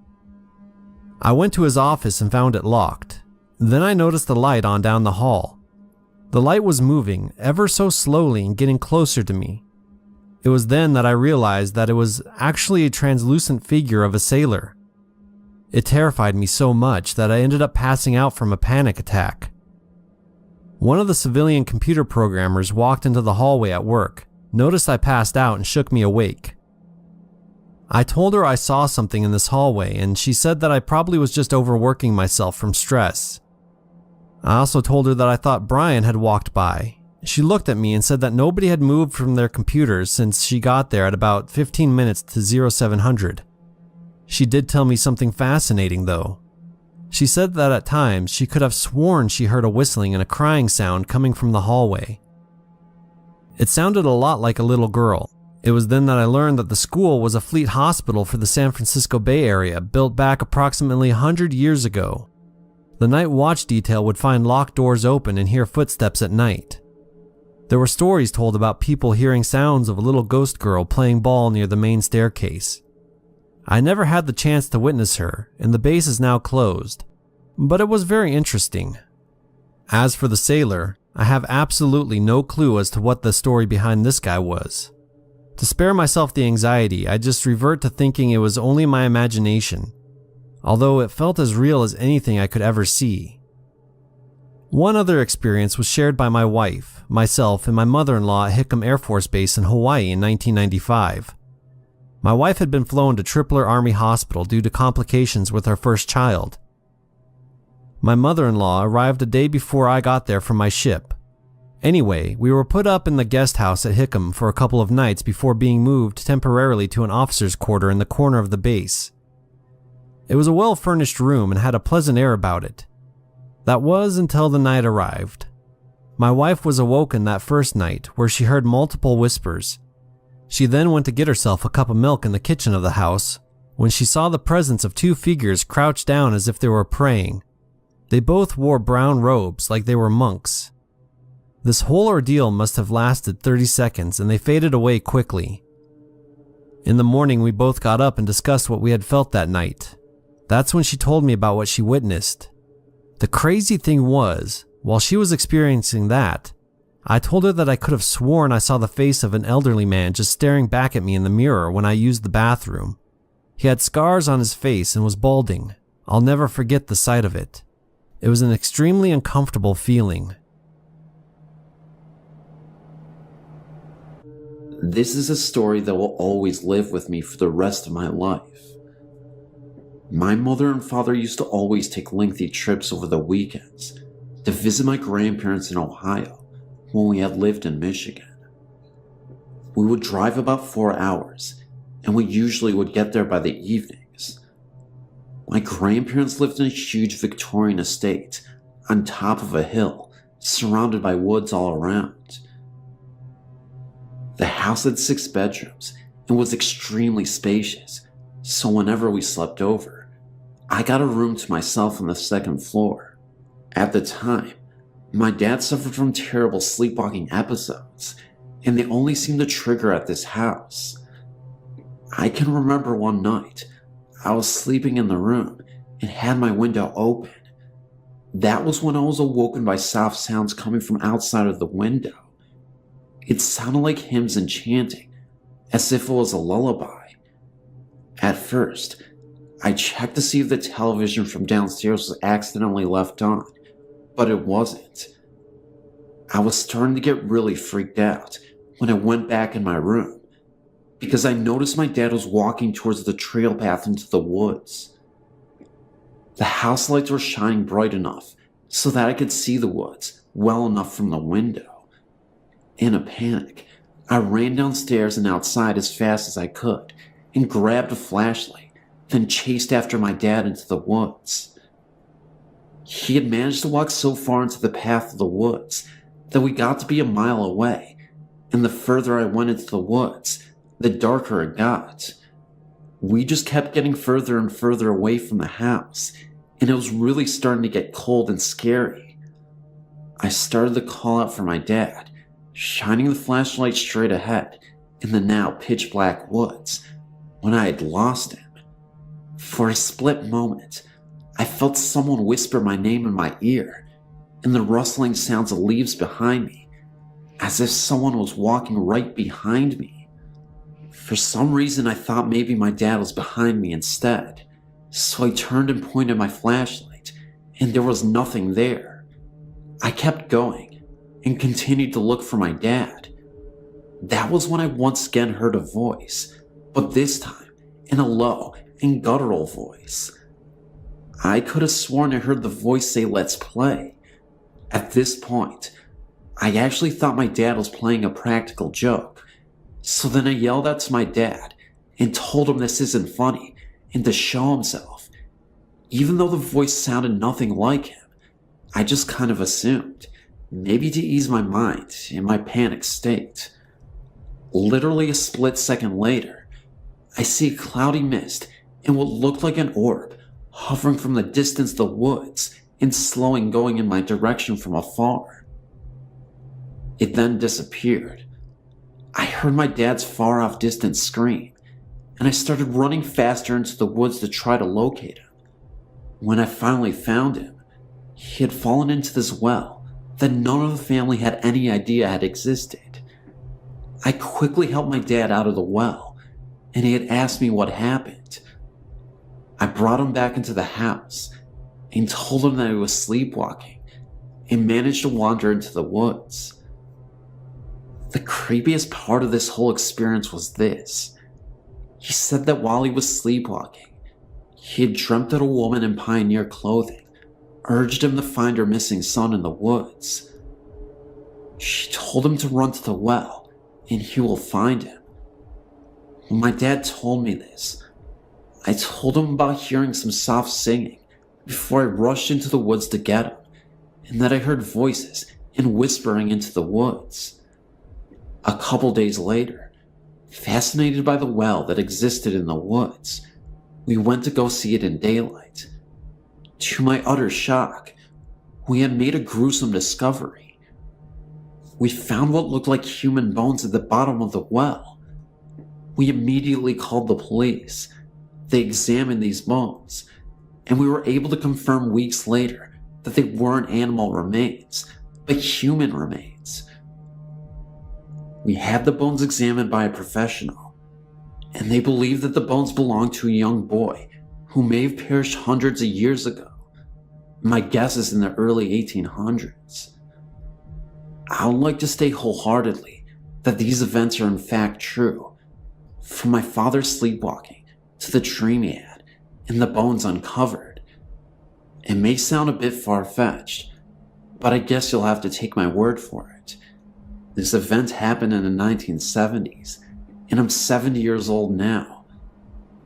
I went to his office and found it locked. Then I noticed the light on down the hall. The light was moving ever so slowly and getting closer to me. It was then that I realized that it was actually a translucent figure of a sailor. It terrified me so much that I ended up passing out from a panic attack. One of the civilian computer programmers walked into the hallway at work, noticed I passed out and shook me awake. I told her I saw something in this hallway and she said that I probably was just overworking myself from stress. I also told her that I thought Brian had walked by. She looked at me and said that nobody had moved from their computers since she got there at about 15 minutes to 0700. She did tell me something fascinating though. She said that at times she could have sworn she heard a whistling and a crying sound coming from the hallway. It sounded a lot like a little girl. It was then that I learned that the school was a fleet hospital for the San Francisco Bay Area built back approximately 100 years ago. The night watch detail would find locked doors open and hear footsteps at night. There were stories told about people hearing sounds of a little ghost girl playing ball near the main staircase. I never had the chance to witness her, and the base is now closed, but it was very interesting. As for the sailor, I have absolutely no clue as to what the story behind this guy was. To spare myself the anxiety, I just revert to thinking it was only my imagination, although it felt as real as anything I could ever see. One other experience was shared by my wife, myself, and my mother-in-law at Hickam Air Force Base in Hawaii in 1995. My wife had been flown to Tripler Army Hospital due to complications with her first child. My mother-in-law arrived a day before I got there from my ship. Anyway, we were put up in the guest house at Hickam for a couple of nights before being moved temporarily to an officer's quarter in the corner of the base. It was a well-furnished room and had a pleasant air about it. That was until the night arrived. My wife was awoken that first night where she heard multiple whispers. She then went to get herself a cup of milk in the kitchen of the house when she saw the presence of two figures crouched down as if they were praying. They both wore brown robes like they were monks. This whole ordeal must have lasted 30 seconds and they faded away quickly. In the morning, we both got up and discussed what we had felt that night. That's when she told me about what she witnessed. The crazy thing was, while she was experiencing that, I told her that I could have sworn I saw the face of an elderly man just staring back at me in the mirror when I used the bathroom. He had scars on his face and was balding. I'll never forget the sight of it. It was an extremely uncomfortable feeling. This is a story that will always live with me for the rest of my life. My mother and father used to always take lengthy trips over the weekends to visit my grandparents in Ohio when we had lived in Michigan. We would drive about 4 hours, and we usually would get there by the evenings. My grandparents lived in a huge Victorian estate on top of a hill, surrounded by woods all around. The house had 6 bedrooms and was extremely spacious, so whenever we slept over, I got a room to myself on the second floor. At the time, my dad suffered from terrible sleepwalking episodes, and they only seemed to trigger at this house. I can remember one night, I was sleeping in the room and had my window open. That was when I was awoken by soft sounds coming from outside of the window. It sounded like hymns and chanting, as if it was a lullaby. At first, I checked to see if the television from downstairs was accidentally left on, but it wasn't. I was starting to get really freaked out when I went back in my room, because I noticed my dad was walking towards the trail path into the woods. The house lights were shining bright enough so that I could see the woods well enough from the window. In a panic, I ran downstairs and outside as fast as I could and grabbed a flashlight, then chased after my dad into the woods. He had managed to walk so far into the path of the woods that we got to be a mile away, and the further I went into the woods, the darker it got. We just kept getting further and further away from the house, and it was really starting to get cold and scary. I started to call out for my dad, shining the flashlight straight ahead in the now pitch black woods, when I had lost him. For a split moment, I felt someone whisper my name in my ear, and the rustling sounds of leaves behind me, as if someone was walking right behind me. For some reason, I thought maybe my dad was behind me instead, so I turned and pointed my flashlight, and there was nothing there. I kept going and continued to look for my dad. That was when I once again heard a voice, but this time in a low and guttural voice. I could have sworn I heard the voice say, "Let's play." At this point, I actually thought my dad was playing a practical joke, so then I yelled out to my dad and told him this isn't funny and to show himself. Even though the voice sounded nothing like him, I just kind of assumed, maybe to ease my mind in my panic state. Literally a split second later, I see a cloudy mist and what looked like an orb hovering from the distance of the woods and slowing going in my direction from afar. It then disappeared. I heard my dad's far off distant scream, and I started running faster into the woods to try to locate him. When I finally found him, he had fallen into this well that none of the family had any idea had existed. I quickly helped my dad out of the well, and he had asked me what happened. I brought him back into the house and told him that he was sleepwalking and managed to wander into the woods. The creepiest part of this whole experience was this. He said that while he was sleepwalking, he had dreamt that a woman in pioneer clothing urged him to find her missing son in the woods. She told him to run to the well and he will find him. When my dad told me this, I told him about hearing some soft singing before I rushed into the woods to get him, and that I heard voices and whispering into the woods. A couple days later, fascinated by the well that existed in the woods, we went to go see it in daylight. To my utter shock, we had made a gruesome discovery. We found what looked like human bones at the bottom of the well. We immediately called the police. They examined these bones, and we were able to confirm weeks later that they weren't animal remains, but human remains. We had the bones examined by a professional, and they believe that the bones belonged to a young boy who may have perished hundreds of years ago. My guess is in the early 1800s. I would like to state wholeheartedly that these events are in fact true, from my father's sleepwalking to the dream he had and the bones uncovered. It may sound a bit far-fetched, but I guess you'll have to take my word for it. This event happened in the 1970s, and I'm 70 years old now.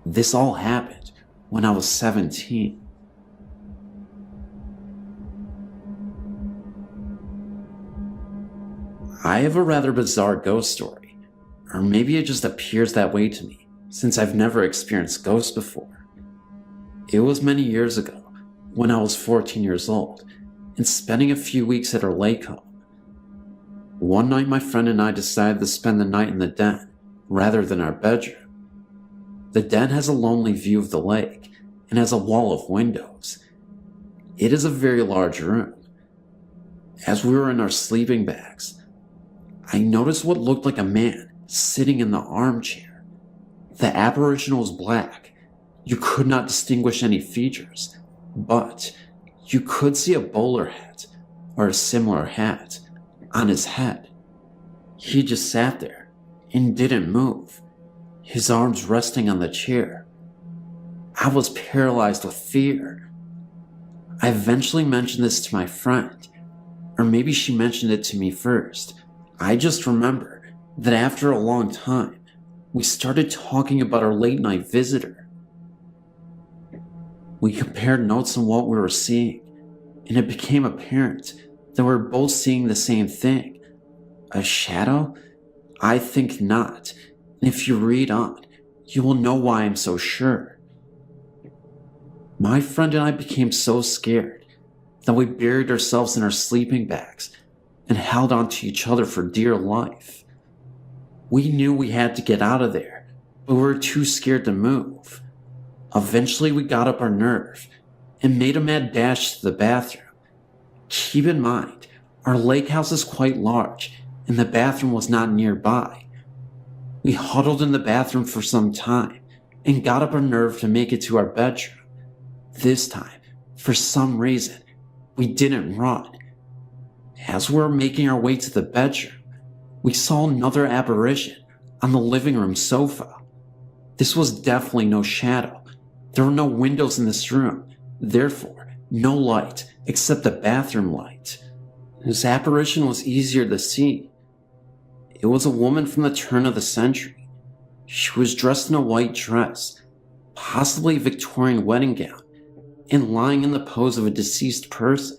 This all happened when I was 17. I have a rather bizarre ghost story, or maybe it just appears that way to me, since I've never experienced ghosts before. It was many years ago, when I was 14 years old, and spending a few weeks at our lake home. One night my friend and I decided to spend the night in the den, rather than our bedroom. The den has a lonely view of the lake, and has a wall of windows. It is a very large room. As we were in our sleeping bags, I noticed what looked like a man sitting in the armchair. The apparition was black. You could not distinguish any features, but you could see a bowler hat, or a similar hat, on his head. He just sat there and didn't move, his arms resting on the chair. I was paralyzed with fear. I eventually mentioned this to my friend, or maybe she mentioned it to me first. I just remember that after a long time, we started talking about our late night visitor. We compared notes on what we were seeing, and it became apparent that we were both seeing the same thing. A shadow? I think not, and if you read on, you will know why I'm so sure. My friend and I became so scared that we buried ourselves in our sleeping bags and held on to each other for dear life. We knew we had to get out of there, but we were too scared to move. Eventually we got up our nerve and made a mad dash to the bathroom. Keep in mind, our lake house is quite large and the bathroom was not nearby. We huddled in the bathroom for some time and got up our nerve to make it to our bedroom. This time, for some reason, we didn't run. As we were making our way to the bedroom, we saw another apparition on the living room sofa. This was definitely no shadow. There were no windows in this room, therefore no light except the bathroom light. This apparition was easier to see. It was a woman from the turn of the century. She was dressed in a white dress, possibly a Victorian wedding gown, and lying in the pose of a deceased person.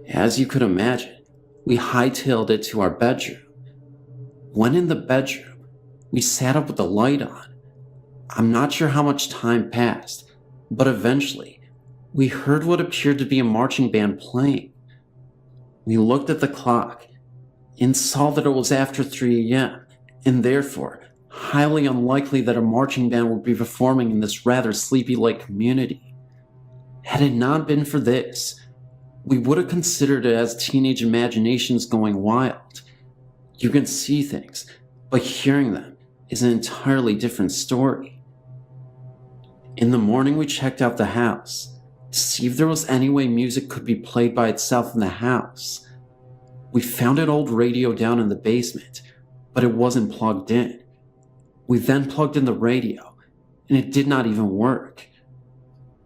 As you could imagine, we hightailed it to our bedroom. When in the bedroom, we sat up with the light on. I'm not sure how much time passed, but eventually, we heard what appeared to be a marching band playing. We looked at the clock and saw that it was after 3 a.m., and therefore, highly unlikely that a marching band would be performing in this rather sleepy lake community. Had it not been for this, We would have considered it as teenage imaginations going wild. You can see things, but hearing them is an entirely different story. In the morning, we checked out the house to see if there was any way music could be played by itself in the house. We found an old radio down in the basement, but it wasn't plugged in. We then plugged in the radio, and it did not even work.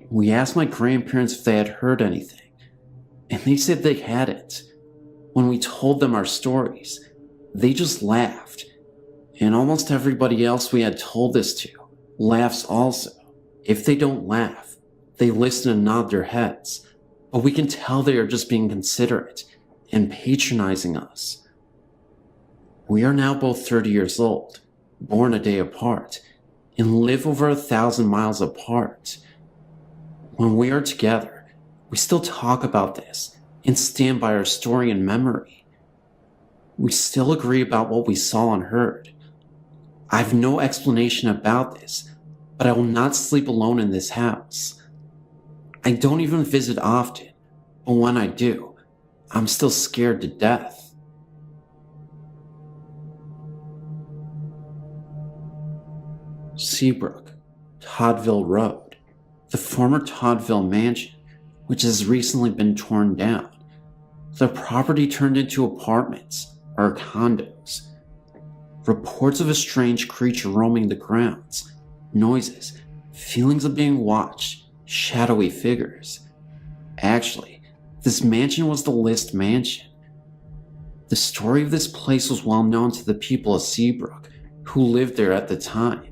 We asked my grandparents if they had heard anything, and they said they hadn't. When we told them our stories, they just laughed, and almost everybody else we had told this to laughs also. If they don't laugh, they listen and nod their heads, but we can tell they are just being considerate and patronizing us. We are now both 30 years old, born a day apart, and live over 1,000 miles apart. When we are together, we still talk about this and stand by our story and memory. We still agree about what we saw and heard. I have no explanation about this, but I will not sleep alone in this house. I don't even visit often, but when I do, I'm still scared to death. Seabrook, Toddville Road. The former Toddville mansion, which has recently been torn down. The property turned into apartments or condos. Reports of a strange creature roaming the grounds, noises, feelings of being watched, shadowy figures. Actually, this mansion was the List mansion. The story of this place was well known to the people of Seabrook who lived there at the time.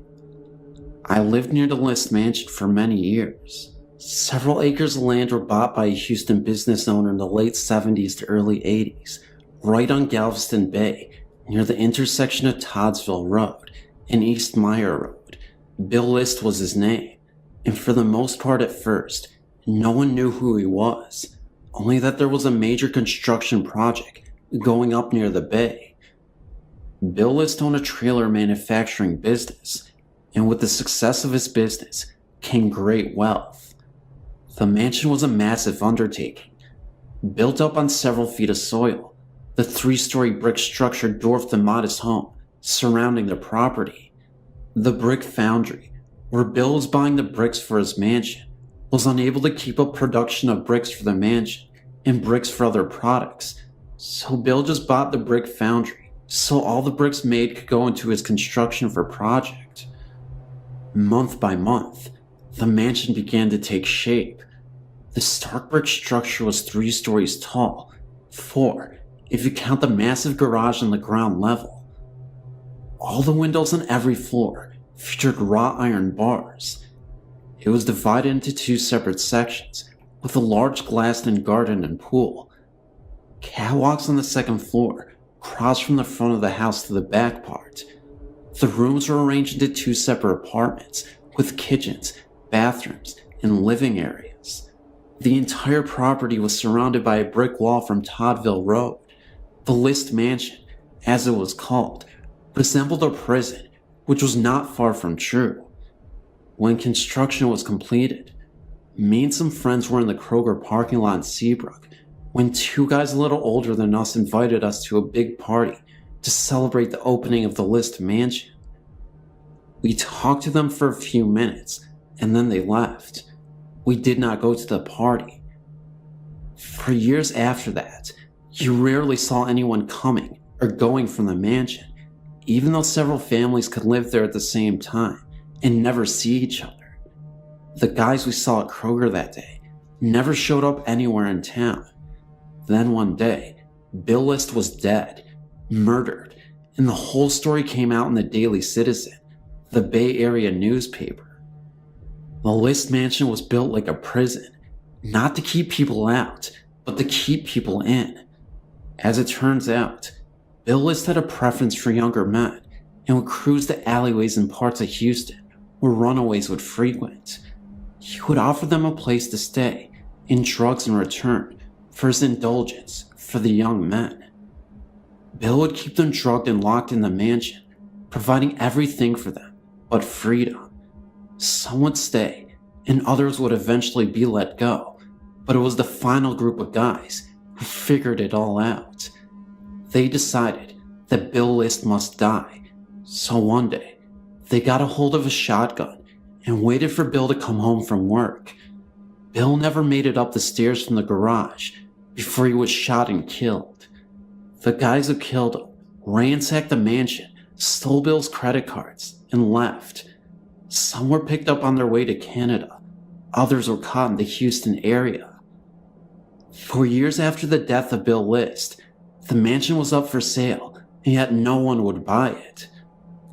I lived near the List mansion for many years. Several acres of land were bought by a Houston business owner in the late 70s to early 80s, right on Galveston Bay, near the intersection of Toddsville Road and East Meyer Road. Bill List was his name, and for the most part at first, no one knew who he was, only that there was a major construction project going up near the bay. Bill List owned a trailer manufacturing business, and with the success of his business came great wealth. The mansion was a massive undertaking. Built up on several feet of soil, the 3-story brick structure dwarfed the modest home surrounding the property. The brick foundry, where Bill was buying the bricks for his mansion, was unable to keep up production of bricks for the mansion and bricks for other products, so Bill just bought the brick foundry so all the bricks made could go into his construction for project. Month by month, the mansion began to take shape. The stark brick structure was 3 stories tall, 4 if you count the massive garage on the ground level. All the windows on every floor featured wrought iron bars. It was divided into 2 separate sections, with a large glassed-in garden and pool. Catwalks on the second floor crossed from the front of the house to the back part. The rooms were arranged into 2 separate apartments, with kitchens, bathrooms, and living areas. The entire property was surrounded by a brick wall from Toddville Road. The List mansion, as it was called, resembled a prison, which was not far from true. When construction was completed, me and some friends were in the Kroger parking lot in Seabrook when 2 guys a little older than us invited us to a big party to celebrate the opening of the List mansion. We talked to them for a few minutes, and then they left. We did not go to the party. For years after that, you rarely saw anyone coming or going from the mansion, even though several families could live there at the same time and never see each other. The guys we saw at Kroger that day never showed up anywhere in town. Then one day, Bill List was dead, murdered, and the whole story came out in the Daily Citizen, the Bay Area newspaper. The List mansion was built like a prison, not to keep people out, but to keep people in. As it turns out, Bill List had a preference for younger men and would cruise the alleyways in parts of Houston where runaways would frequent. He would offer them a place to stay and drugs in return for his indulgence for the young men. Bill would keep them drugged and locked in the mansion, providing everything for them but freedom. Some would stay, and others would eventually be let go, but it was the final group of guys who figured it all out. They decided that Bill List must die, so one day they got a hold of a shotgun and waited for Bill to come home from work. Bill never made it up the stairs from the garage before he was shot and killed. The guys who killed him ransacked the mansion, stole Bill's credit cards, and left. Some were picked up on their way to Canada. Others were caught in the Houston area. For years after the death of Bill List, the mansion was up for sale, and yet no one would buy it.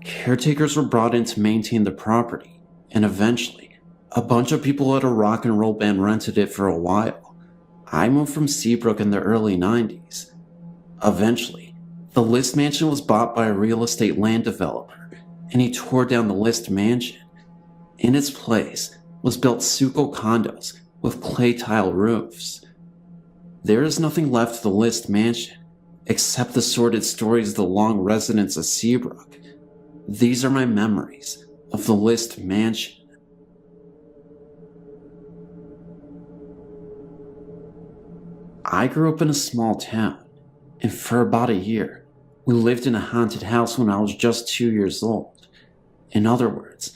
Caretakers were brought in to maintain the property, and eventually, a bunch of people at a rock and roll band rented it for a while. I moved from Seabrook in the early 90s. Eventually, the List mansion was bought by a real estate land developer, and he tore down the List mansion. In its place was built Suco condos with clay tile roofs. There is nothing left of the List mansion except the sordid stories of the long residents of Seabrook. These are my memories of the List mansion. I grew up in a small town, and for about a year, we lived in a haunted house when I was just 2 years old. In other words,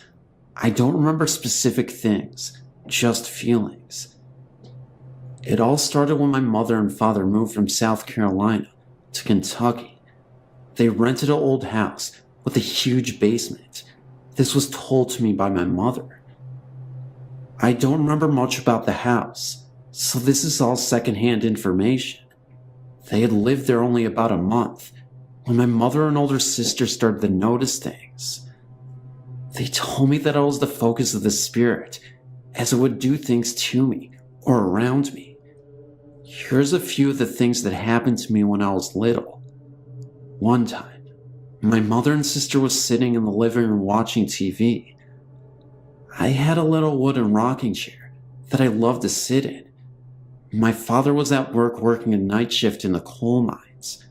I don't remember specific things, just feelings. It all started when my mother and father moved from South Carolina to Kentucky. They rented an old house with a huge basement. This was told to me by my mother. I don't remember much about the house, so this is all secondhand information. They had lived there only about a month when my mother and older sister started to notice things. They told me that I was the focus of the spirit, as it would do things to me or around me. Here's a few of the things that happened to me when I was little. One time, my mother and sister was sitting in the living room watching TV. I had a little wooden rocking chair that I loved to sit in. My father was at work working a night shift in the coal mines.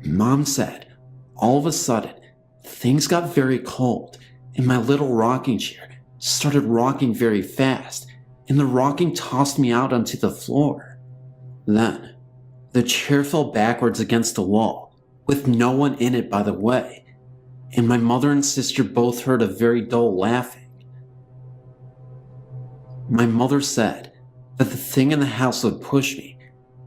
Mom said, all of a sudden, things got very cold and my little rocking chair started rocking very fast and the rocking tossed me out onto the floor. Then, the chair fell backwards against the wall with no one in it, by the way, and my mother and sister both heard a very dull laughing. My mother said that the thing in the house would push me,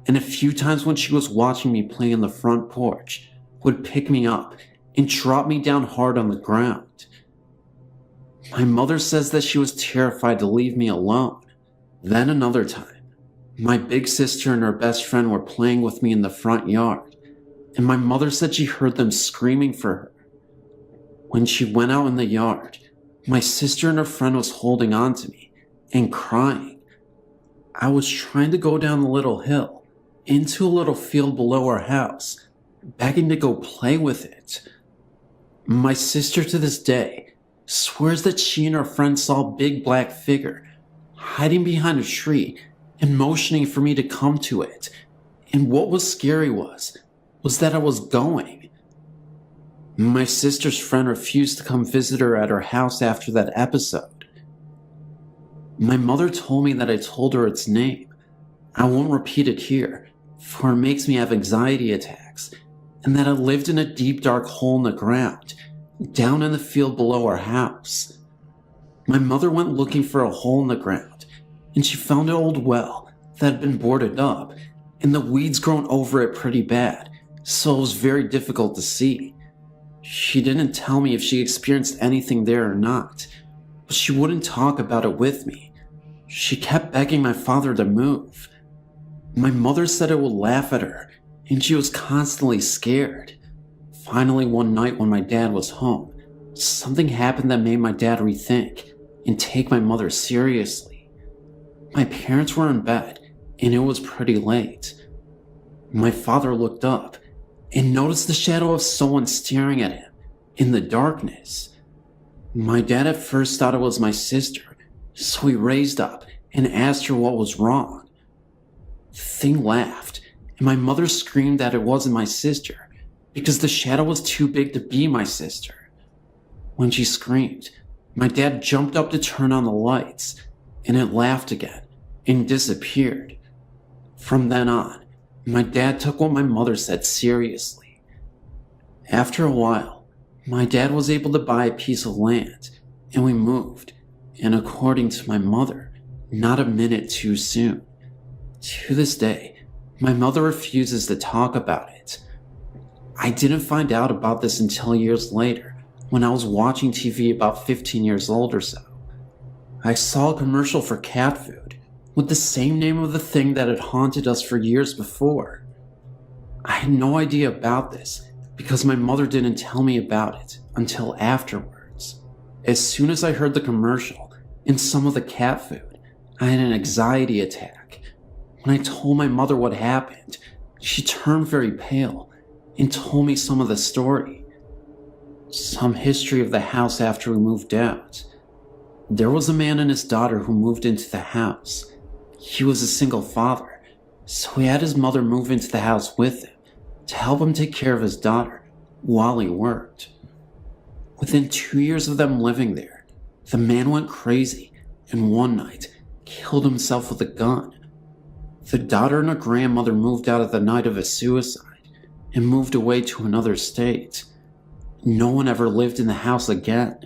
and a few times when she was watching me play on the front porch, would pick me up and drop me down hard on the ground. My mother says that she was terrified to leave me alone. Then another time, my big sister and her best friend were playing with me in the front yard, and my mother said she heard them screaming for her. When she went out in the yard, my sister and her friend was holding on to me and crying. I was trying to go down the little hill into a little field below our house, begging to go play with it. My sister to this day swears that she and her friend saw a big black figure hiding behind a tree and motioning for me to come to it. And what was scary was that I was going. My sister's friend refused to come visit her at her house after that episode. My mother told me that I told her its name. I won't repeat it here, for it makes me have anxiety attacks, and that I lived in a deep dark hole in the ground, down in the field below our house. My mother went looking for a hole in the ground, and she found an old well that had been boarded up, and the weeds grown over it pretty bad, so it was very difficult to see. She didn't tell me if she experienced anything there or not, but she wouldn't talk about it with me. She kept begging my father to move. My mother said it would laugh at her, and she was constantly scared. Finally, one night when my dad was home, something happened that made my dad rethink and take my mother seriously. My parents were in bed, and it was pretty late. My father looked up and noticed the shadow of someone staring at him in the darkness. My dad at first thought it was my sister, so he raised up and asked her what was wrong. The thing laughed, and my mother screamed that it wasn't my sister because the shadow was too big to be my sister. When she screamed, my dad jumped up to turn on the lights, and it laughed again, and disappeared. From then on, my dad took what my mother said seriously. After a while, my dad was able to buy a piece of land, and we moved, and according to my mother, not a minute too soon. To this day, my mother refuses to talk about it. I didn't find out about this until years later, when I was watching TV about 15 years old or so. I saw a commercial for cat food with the same name of the thing that had haunted us for years before. I had no idea about this because my mother didn't tell me about it until afterwards. As soon as I heard the commercial and some of the cat food, I had an anxiety attack. When I told my mother what happened, she turned very pale and told me some of the story. Some history of the house after we moved out. There was a man and his daughter who moved into the house. He was a single father, so he had his mother move into the house with him to help him take care of his daughter while he worked. Within 2 years of them living there, the man went crazy and one night killed himself with a gun. The daughter and her grandmother moved out at the night of his suicide and moved away to another state. No one ever lived in the house again.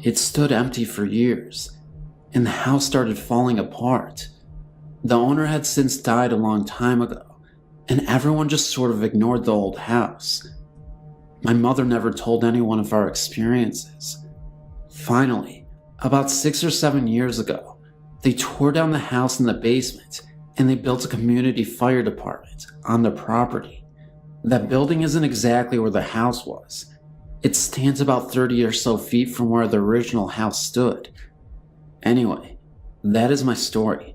It stood empty for years, and the house started falling apart. The owner had since died a long time ago, and everyone just sort of ignored the old house. My mother never told anyone of our experiences. Finally, about 6 or 7 years ago, they tore down the house in the basement and they built a community fire department on the property. That building isn't exactly where the house was. It stands about 30 or so feet from where the original house stood. Anyway, that is my story.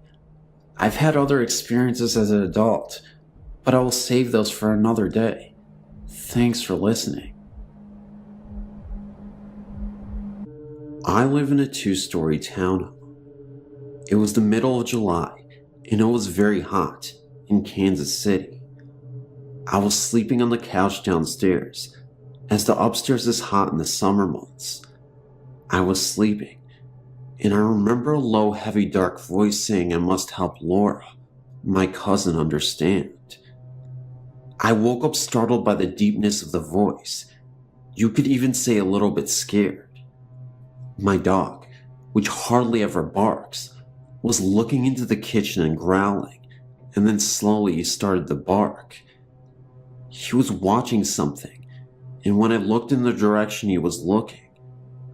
I've had other experiences as an adult, but I will save those for another day. Thanks for listening. I live in a 2-story townhome. It was the middle of July, and it was very hot in Kansas City. I was sleeping on the couch downstairs, as the upstairs is hot in the summer months. I was sleeping, and I remember a low, heavy, dark voice saying I must help Laura, my cousin, understand. I woke up startled by the deepness of the voice. You could even say a little bit scared. My dog, which hardly ever barks, was looking into the kitchen and growling, and then slowly he started to bark. He was watching something, and when I looked in the direction he was looking,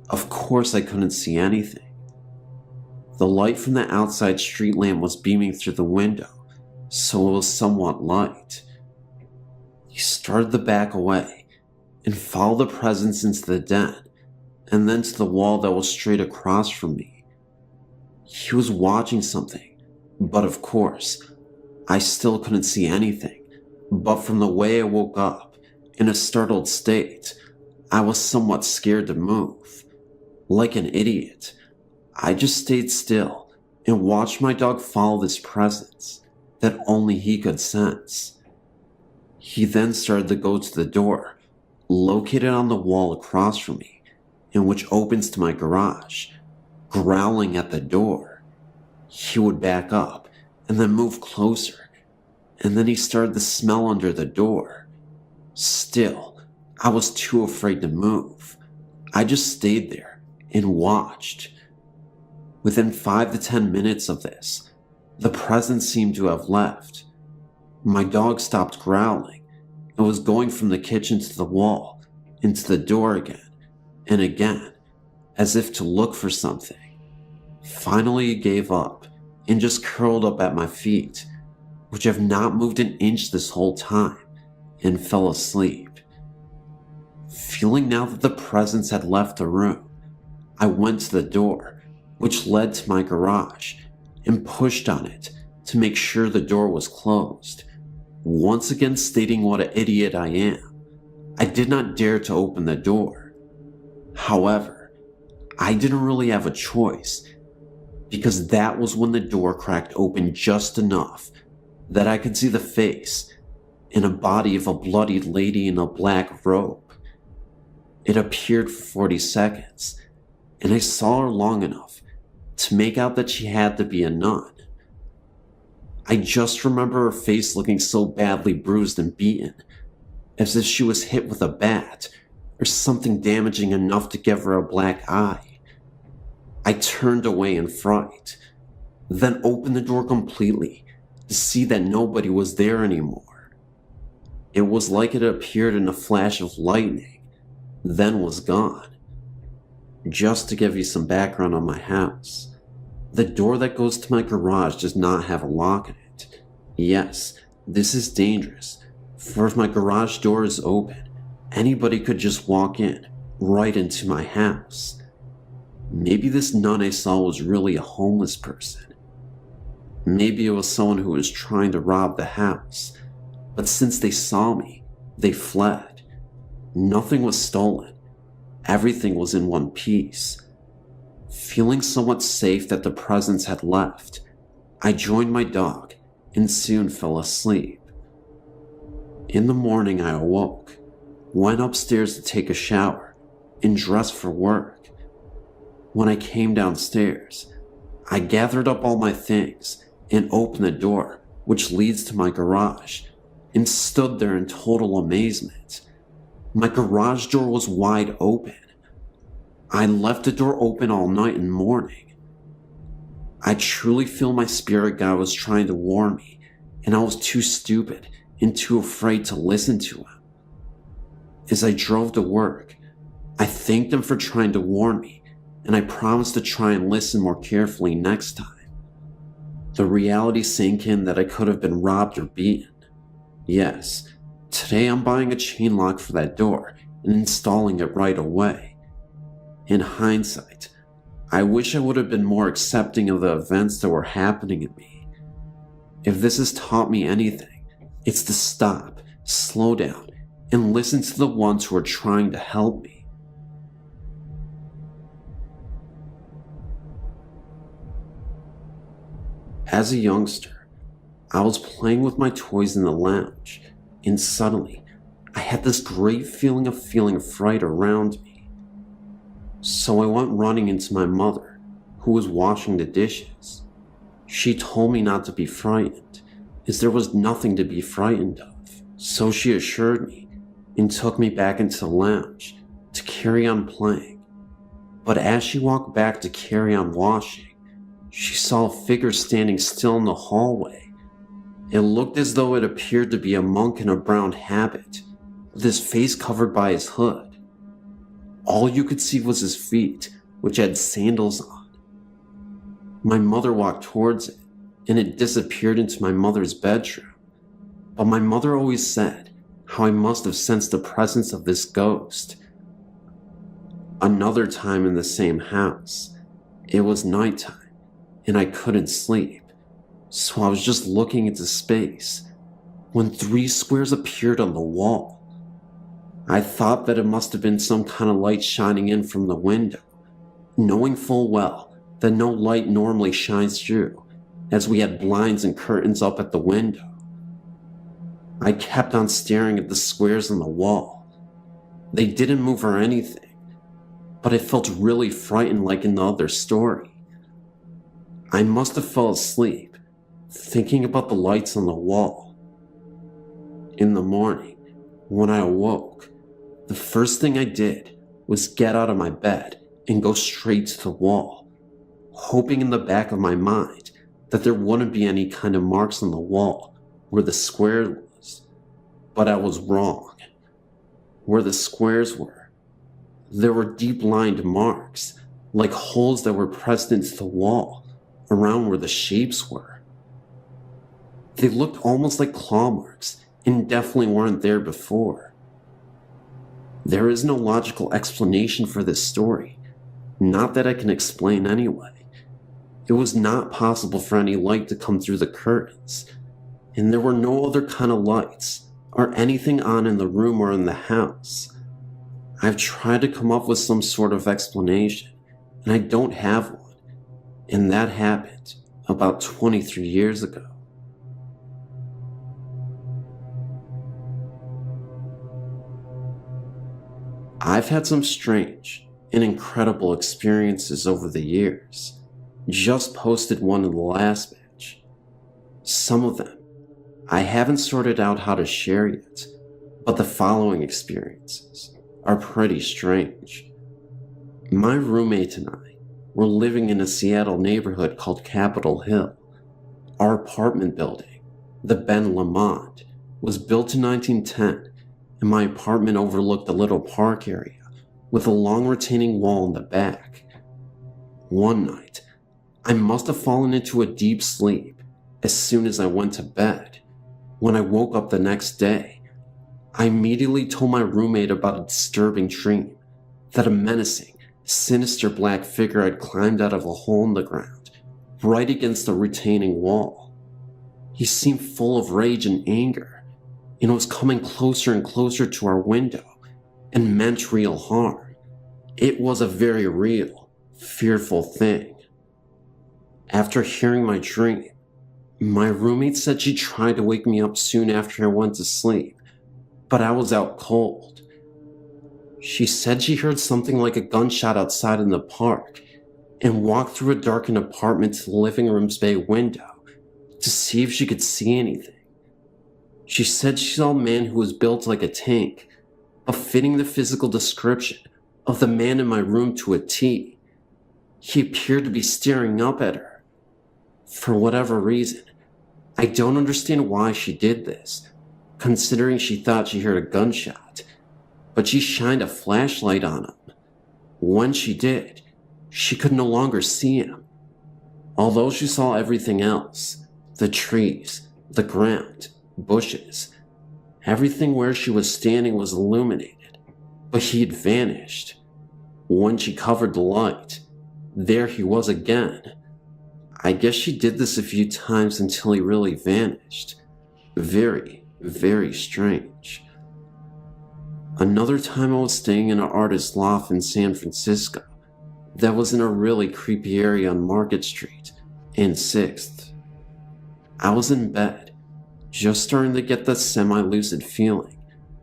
of course I couldn't see anything. The light from the outside street lamp was beaming through the window, so it was somewhat light. He started to back away and follow the presence into the den, and then to the wall that was straight across from me. He was watching something, but of course, I still couldn't see anything. But from the way I woke up, in a startled state, I was somewhat scared to move. Like an idiot, I just stayed still and watched my dog follow this presence that only he could sense. He then started to go to the door, located on the wall across from me, and which opens to my garage, growling at the door. He would back up and then move closer, and then he started to smell under the door. Still, I was too afraid to move. I just stayed there and watched. Within 5 to 10 minutes of this, the presence seemed to have left. My dog stopped growling and was going from the kitchen to the wall, into the door again and again, as if to look for something. Finally, he gave up and just curled up at my feet, which have not moved an inch this whole time, and fell asleep. Feeling now that the presence had left the room, I went to the door, which led to my garage, and pushed on it to make sure the door was closed. Once again stating what an idiot I am, I did not dare to open the door. However, I didn't really have a choice, because that was when the door cracked open just enough that I could see the face and a body of a bloodied lady in a black robe. It appeared for 40 seconds, and I saw her long enough to make out that she had to be a nun. I just remember her face looking so badly bruised and beaten, as if she was hit with a bat or something damaging enough to give her a black eye. I turned away in fright, then opened the door completely to see that nobody was there anymore. It was like it appeared in a flash of lightning, then was gone. Just to give you some background on my house, the door that goes to my garage does not have a lock in it. Yes, this is dangerous, for if my garage door is open, anybody could just walk in, right into my house. Maybe this nun I saw was really a homeless person. Maybe it was someone who was trying to rob the house, but since they saw me, they fled. Nothing was stolen. Everything was in one piece. Feeling somewhat safe that the presence had left, I joined my dog and soon fell asleep. In the morning I awoke, went upstairs to take a shower, and dressed for work. When I came downstairs, I gathered up all my things and opened the door which leads to my garage and stood there in total amazement. My garage door was wide open. I left the door open all night and morning. I truly feel my spirit guide was trying to warn me, and I was too stupid and too afraid to listen to him. As I drove to work, I thanked him for trying to warn me, and I promised to try and listen more carefully next time. The reality sank in that I could have been robbed or beaten. Yes, today I'm buying a chain lock for that door and installing it right away. In hindsight, I wish I would have been more accepting of the events that were happening to me. If this has taught me anything, it's to stop, slow down, and listen to the ones who are trying to help me. As a youngster, I was playing with my toys in the lounge, and suddenly, I had this great feeling of fright around me. So I went running into my mother, who was washing the dishes. She told me not to be frightened, as there was nothing to be frightened of. So she assured me and took me back into the lounge to carry on playing. But as she walked back to carry on washing, she saw a figure standing still in the hallway. It looked as though it appeared to be a monk in a brown habit, with his face covered by his hood. All you could see was his feet, which had sandals on. My mother walked towards it, and it disappeared into my mother's bedroom. But my mother always said how I must have sensed the presence of this ghost. Another time in the same house, it was nighttime, and I couldn't sleep, so I was just looking into space when 3 squares appeared on the wall. I thought that it must have been some kind of light shining in from the window, knowing full well that no light normally shines through, as we had blinds and curtains up at the window. I kept on staring at the squares on the wall. They didn't move or anything, but I felt really frightened like in the other story. I must have fell asleep, thinking about the lights on the wall. In the morning, when I awoke, the first thing I did was get out of my bed and go straight to the wall, hoping in the back of my mind that there wouldn't be any kind of marks on the wall where the square was. But I was wrong. Where the squares were, there were deep-lined marks, like holes that were pressed into the wall, around where the shapes were. They looked almost like claw marks and definitely weren't there before. There is no logical explanation for this story, not that I can explain anyway. It was not possible for any light to come through the curtains, and there were no other kind of lights or anything on in the room or in the house. I've tried to come up with some sort of explanation, and I don't have one, and that happened about 23 years ago. I've had some strange and incredible experiences over the years. Just posted one in the last batch. Some of them I haven't sorted out how to share yet, but the following experiences are pretty strange. My roommate and I were living in a Seattle neighborhood called Capitol Hill. Our apartment building, the Ben Lamont, was built in 1910, and my apartment overlooked a little park area with a long retaining wall in the back. One night, I must have fallen into a deep sleep as soon as I went to bed. When I woke up the next day, I immediately told my roommate about a disturbing dream that a menacing, sinister black figure had climbed out of a hole in the ground, right against the retaining wall. He seemed full of rage and anger, and was coming closer and closer to our window and meant real harm. It was a very real, fearful thing. After hearing my dream, my roommate said she tried to wake me up soon after I went to sleep, but I was out cold. She said she heard something like a gunshot outside in the park and walked through a darkened apartment to the living room's bay window to see if she could see anything. She said she saw a man who was built like a tank, but fitting the physical description of the man in my room to a T. He appeared to be staring up at her. For whatever reason, I don't understand why she did this, considering she thought she heard a gunshot, but she shined a flashlight on him. When she did, she could no longer see him. Although she saw everything else, the trees, the ground, bushes, everything where she was standing was illuminated, but he had vanished. When she covered the light, there he was again. I guess she did this a few times until he really vanished. Very, very strange. Another time I was staying in an artist's loft in San Francisco that was in a really creepy area on Market Street and 6th. I was in bed, just starting to get that semi-lucid feeling,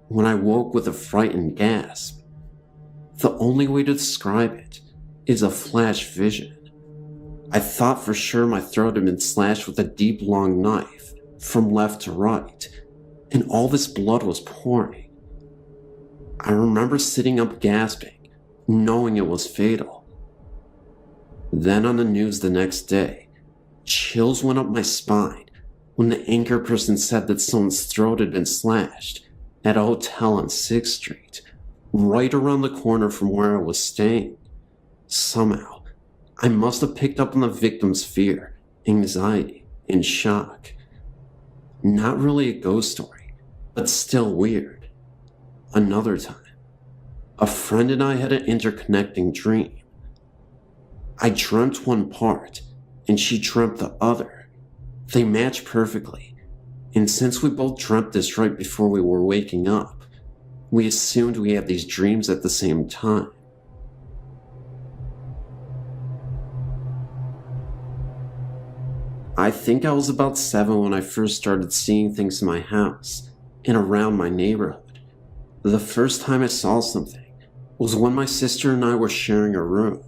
when I woke with a frightened gasp. The only way to describe it is a flash vision. I thought for sure my throat had been slashed with a deep, long knife from left to right, and all this blood was pouring. I remember sitting up gasping, knowing it was fatal. Then on the news the next day, chills went up my spine when the anchor person said that someone's throat had been slashed at a hotel on 6th Street, right around the corner from where I was staying. Somehow, I must have picked up on the victim's fear, anxiety, and shock. Not really a ghost story, but still weird. Another time, a friend and I had an interconnecting dream. I dreamt one part, and she dreamt the other. They matched perfectly, and since we both dreamt this right before we were waking up, we assumed we had these dreams at the same time. I think I was about 7 when I first started seeing things in my house and around my neighborhood. The first time I saw something was when my sister and I were sharing a room.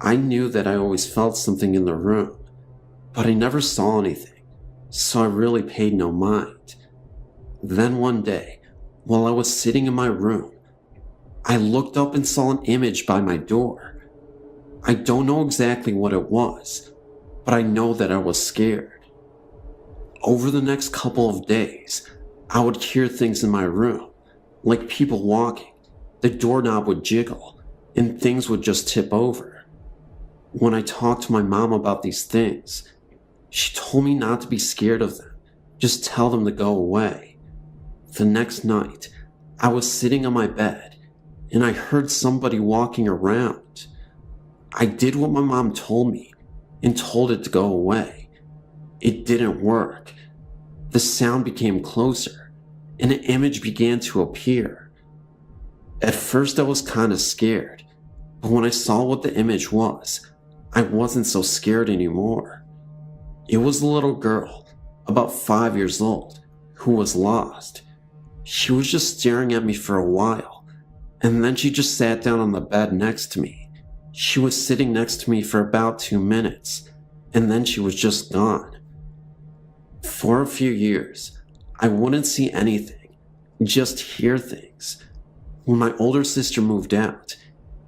I knew that I always felt something in the room, but I never saw anything, so I really paid no mind. Then one day, while I was sitting in my room, I looked up and saw an image by my door. I don't know exactly what it was, but I know that I was scared. Over the next couple of days, I would hear things in my room, like people walking, the doorknob would jiggle, and things would just tip over. When I talked to my mom about these things, she told me not to be scared of them, just tell them to go away. The next night, I was sitting on my bed, and I heard somebody walking around. I did what my mom told me, and told it to go away. It didn't work. The sound became closer, and an image began to appear. At first I was kind of scared, but when I saw what the image was, I wasn't so scared anymore. It was a little girl, about 5 years old, who was lost. She was just staring at me for a while, and then she just sat down on the bed next to me She was sitting next to me for about 2 minutes, and then she was just gone. For a few years, I wouldn't see anything, just hear things. When my older sister moved out,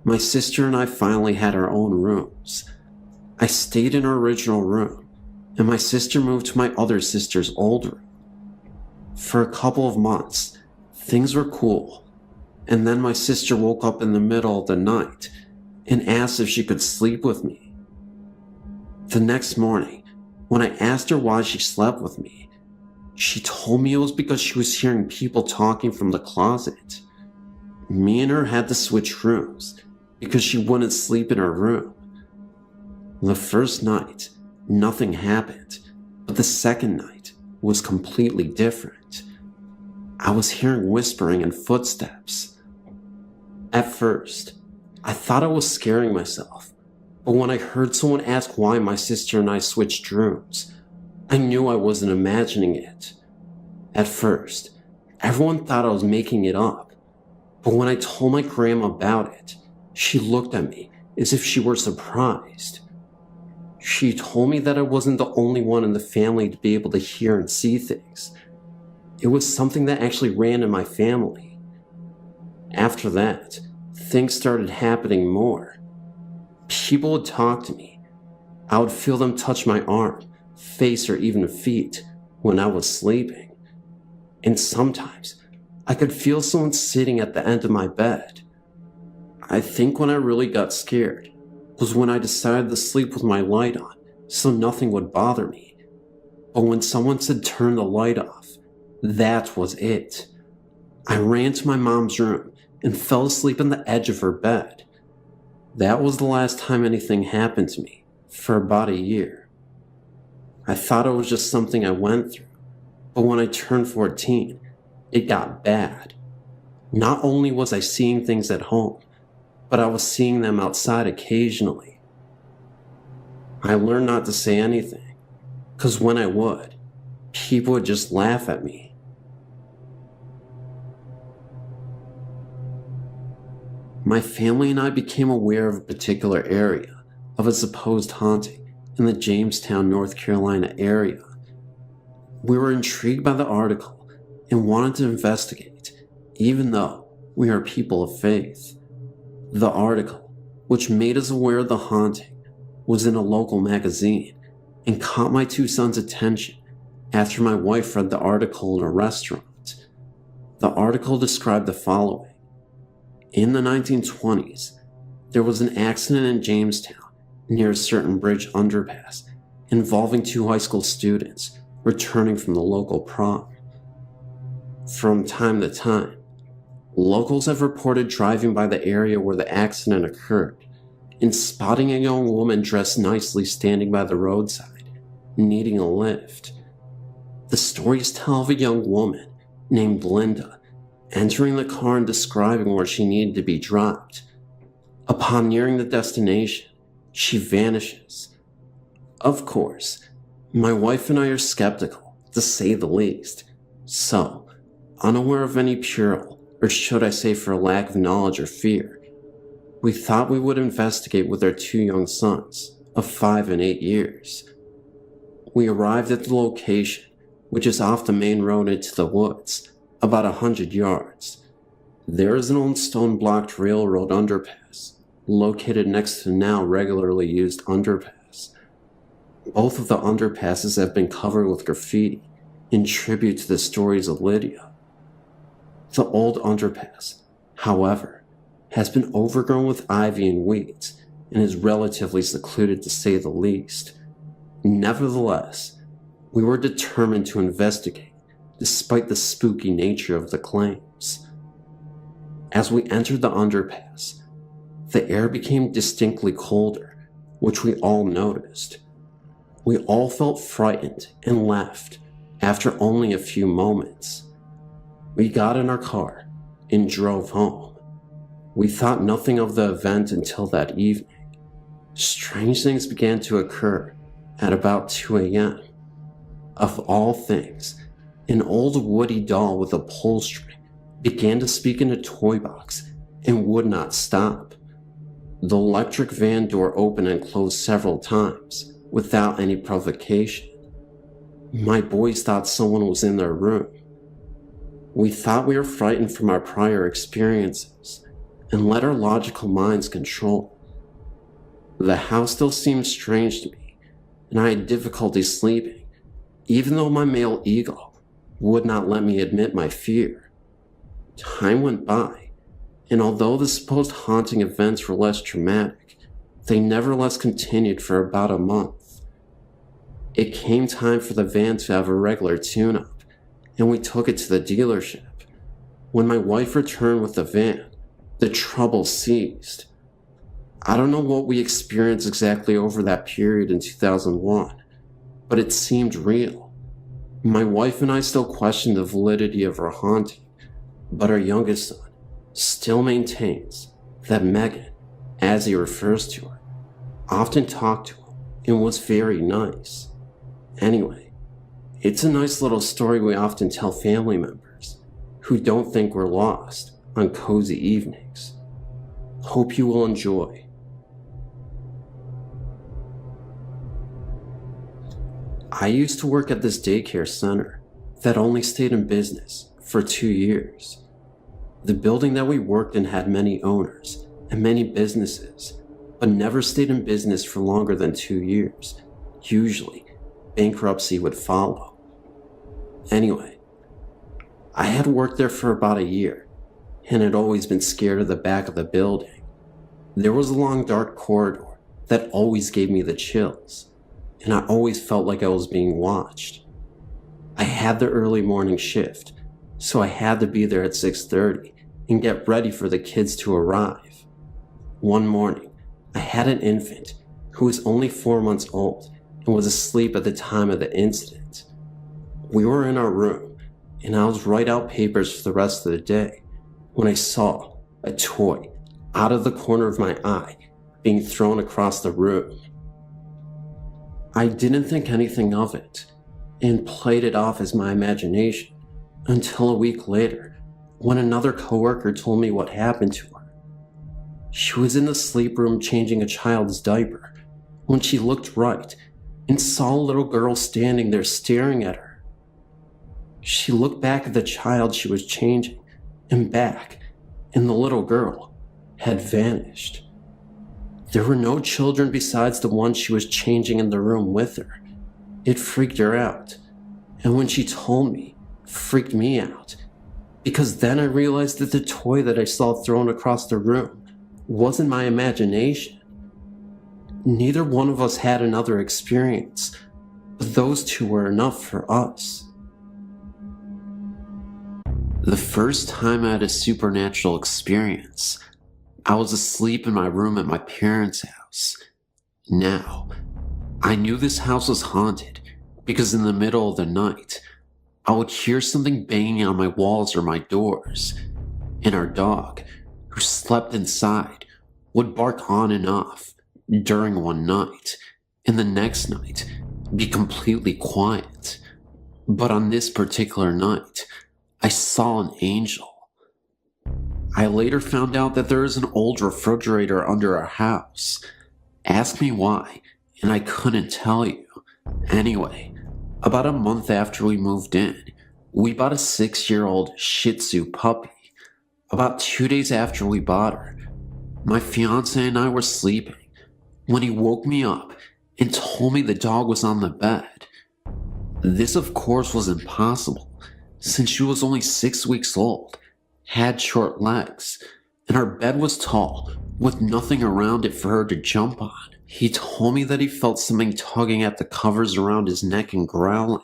my sister and I finally had our own rooms. I stayed in our original room, and my sister moved to my other sister's old room. For a couple of months, things were cool, and then my sister woke up in the middle of the night and asked if she could sleep with me. The next morning, when I asked her why she slept with me, she told me it was because she was hearing people talking from the closet. Me and her had to switch rooms because she wouldn't sleep in her room. The first night, nothing happened, but the second night was completely different. I was hearing whispering and footsteps. At first, I thought I was scaring myself, but when I heard someone ask why my sister and I switched rooms, I knew I wasn't imagining it. At first, everyone thought I was making it up, but when I told my grandma about it, she looked at me as if she were surprised. She told me that I wasn't the only one in the family to be able to hear and see things. It was something that actually ran in my family. After that, things started happening more. People would talk to me. I would feel them touch my arm, face, or even feet when I was sleeping. And sometimes I could feel someone sitting at the end of my bed. I think when I really got scared was when I decided to sleep with my light on so nothing would bother me. But when someone said turn the light off, that was it. I ran to my mom's room and fell asleep on the edge of her bed. That was the last time anything happened to me for about a year. I thought it was just something I went through, but when I turned 14, it got bad. Not only was I seeing things at home, but I was seeing them outside occasionally. I learned not to say anything, because when I would, people would just laugh at me. My family and I became aware of a particular area of a supposed haunting in the Jamestown, North Carolina area. We were intrigued by the article and wanted to investigate, even though we are people of faith. The article, which made us aware of the haunting, was in a local magazine and caught my two sons' attention after my wife read the article in a restaurant. The article described the following. In the 1920s, there was an accident in Jamestown near a certain bridge underpass involving 2 high school students returning from the local prom. From time to time, locals have reported driving by the area where the accident occurred and spotting a young woman dressed nicely standing by the roadside, needing a lift. The stories tell of a young woman named Linda entering the car and describing where she needed to be dropped. Upon nearing the destination, she vanishes. Of course, my wife and I are skeptical, to say the least. So, unaware of any peril, or should I say for a lack of knowledge or fear, we thought we would investigate with our 2 young sons of 5 and 8 years. We arrived at the location, which is off the main road into the woods, about 100 yards. There is an old stone-blocked railroad underpass, located next to the now regularly used underpass. Both of the underpasses have been covered with graffiti in tribute to the stories of Lydia. The old underpass, however, has been overgrown with ivy and weeds and is relatively secluded to say the least. Nevertheless, we were determined to investigate despite the spooky nature of the claims. As we entered the underpass, the air became distinctly colder, which we all noticed. We all felt frightened and left after only a few moments. We got in our car and drove home. We thought nothing of the event until that evening. Strange things began to occur at about 2 a.m. Of all things, an old woody doll with a pull string began to speak in a toy box and would not stop. The electric van door opened and closed several times without any provocation. My boys thought someone was in their room. We thought we were frightened from our prior experiences and let our logical minds control. The house still seemed strange to me, and I had difficulty sleeping, even though my male ego would not let me admit my fear. Time went by, and although the supposed haunting events were less traumatic, they nevertheless continued for about a month. It came time for the van to have a regular tune-up, and we took it to the dealership. When my wife returned with the van, the trouble ceased. I don't know what we experienced exactly over that period in 2001, but it seemed real. My wife and I still question the validity of our haunting, but our youngest son still maintains that Megan, as he refers to her, often talked to him and was very nice. Anyway, it's a nice little story we often tell family members who don't think we're lost on cozy evenings. Hope you will enjoy. I used to work at this daycare center that only stayed in business for 2 years. The building that we worked in had many owners and many businesses, but never stayed in business for longer than 2 years. Usually, bankruptcy would follow. Anyway, I had worked there for about a year and had always been scared of the back of the building. There was a long dark corridor that always gave me the chills, and I always felt like I was being watched. I had the early morning shift, so I had to be there at 6:30 and get ready for the kids to arrive. One morning, I had an infant who was only 4 months old and was asleep at the time of the incident. We were in our room, and I was writing out papers for the rest of the day when I saw a toy out of the corner of my eye being thrown across the room. I didn't think anything of it and played it off as my imagination until a week later when another coworker told me what happened to her. She was in the sleep room changing a child's diaper when she looked right and saw a little girl standing there staring at her. She looked back at the child she was changing and back, and the little girl had vanished. There were no children besides the one she was changing in the room with her. It freaked her out, and when she told me, it freaked me out, because then I realized that the toy that I saw thrown across the room wasn't my imagination. Neither one of us had another experience, but those two were enough for us. The first time I had a supernatural experience, I was asleep in my room at my parents' house. Now, I knew this house was haunted because in the middle of the night, I would hear something banging on my walls or my doors, and our dog, who slept inside, would bark on and off during one night, and the next night be completely quiet. But on this particular night, I saw an angel. I later found out that there is an old refrigerator under our house. Ask me why, and I couldn't tell you. Anyway, about a month after we moved in, we bought a 6-year-old Shih Tzu puppy. About 2 days after we bought her, my fiance and I were sleeping when he woke me up and told me the dog was on the bed. This, of course, was impossible, since she was only 6 weeks old, had short legs, and our bed was tall, with nothing around it for her to jump on. He told me that he felt something tugging at the covers around his neck and growling,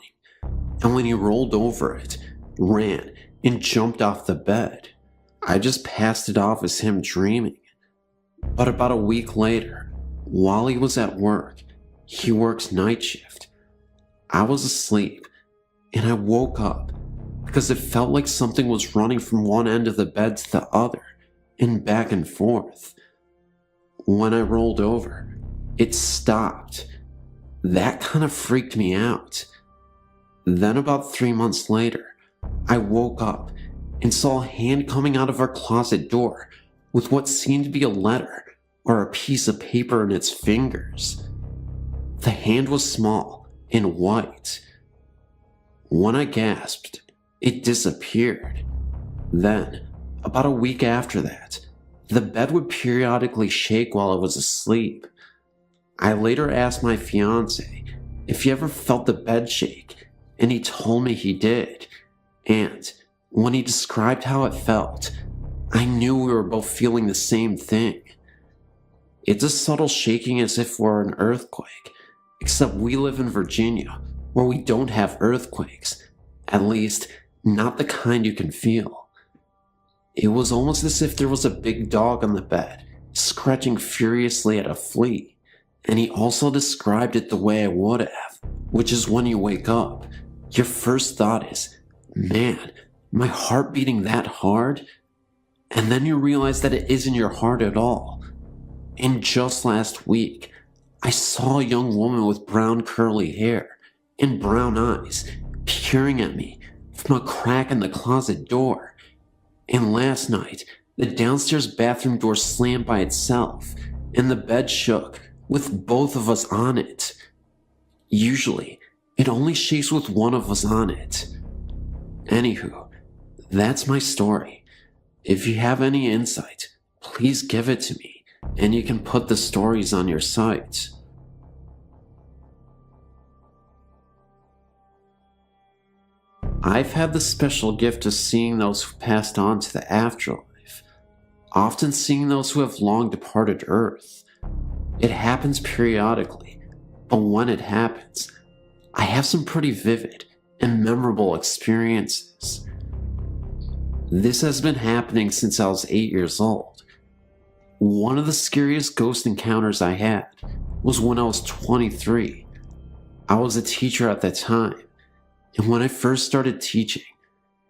and when he rolled over it, ran and jumped off the bed. I just passed it off as him dreaming. But about a week later, while he was at work, he works night shift. I was asleep, and I woke up because it felt like something was running from one end of the bed to the other, and back and forth. When I rolled over, it stopped. That kind of freaked me out. Then about 3 months later, I woke up and saw a hand coming out of our closet door with what seemed to be a letter or a piece of paper in its fingers. The hand was small and white. When I gasped, it disappeared. Then, about a week after that, the bed would periodically shake while I was asleep. I later asked my fiance if he ever felt the bed shake, and he told me he did. And when he described how it felt, I knew we were both feeling the same thing. It's a subtle shaking as if we're an earthquake, except we live in Virginia, where we don't have earthquakes, at least not the kind you can feel. It was almost as if there was a big dog on the bed, scratching furiously at a flea, and he also described it the way I would have, which is when you wake up, your first thought is, man, my heart beating that hard? And then you realize that it isn't your heart at all. And just last week, I saw a young woman with brown curly hair and brown eyes peering at me from a crack in the closet door. And last night, the downstairs bathroom door slammed by itself and the bed shook with both of us on it. Usually, it only shakes with one of us on it. Anywho, that's my story. If you have any insight, please give it to me, and you can put the stories on your site. I've had the special gift of seeing those who passed on to the afterlife, often seeing those who have long departed Earth. It happens periodically, but when it happens, I have some pretty vivid and memorable experiences. This has been happening since I was 8 years old. One of the scariest ghost encounters I had was when I was 23. I was a teacher at that time, and when I first started teaching,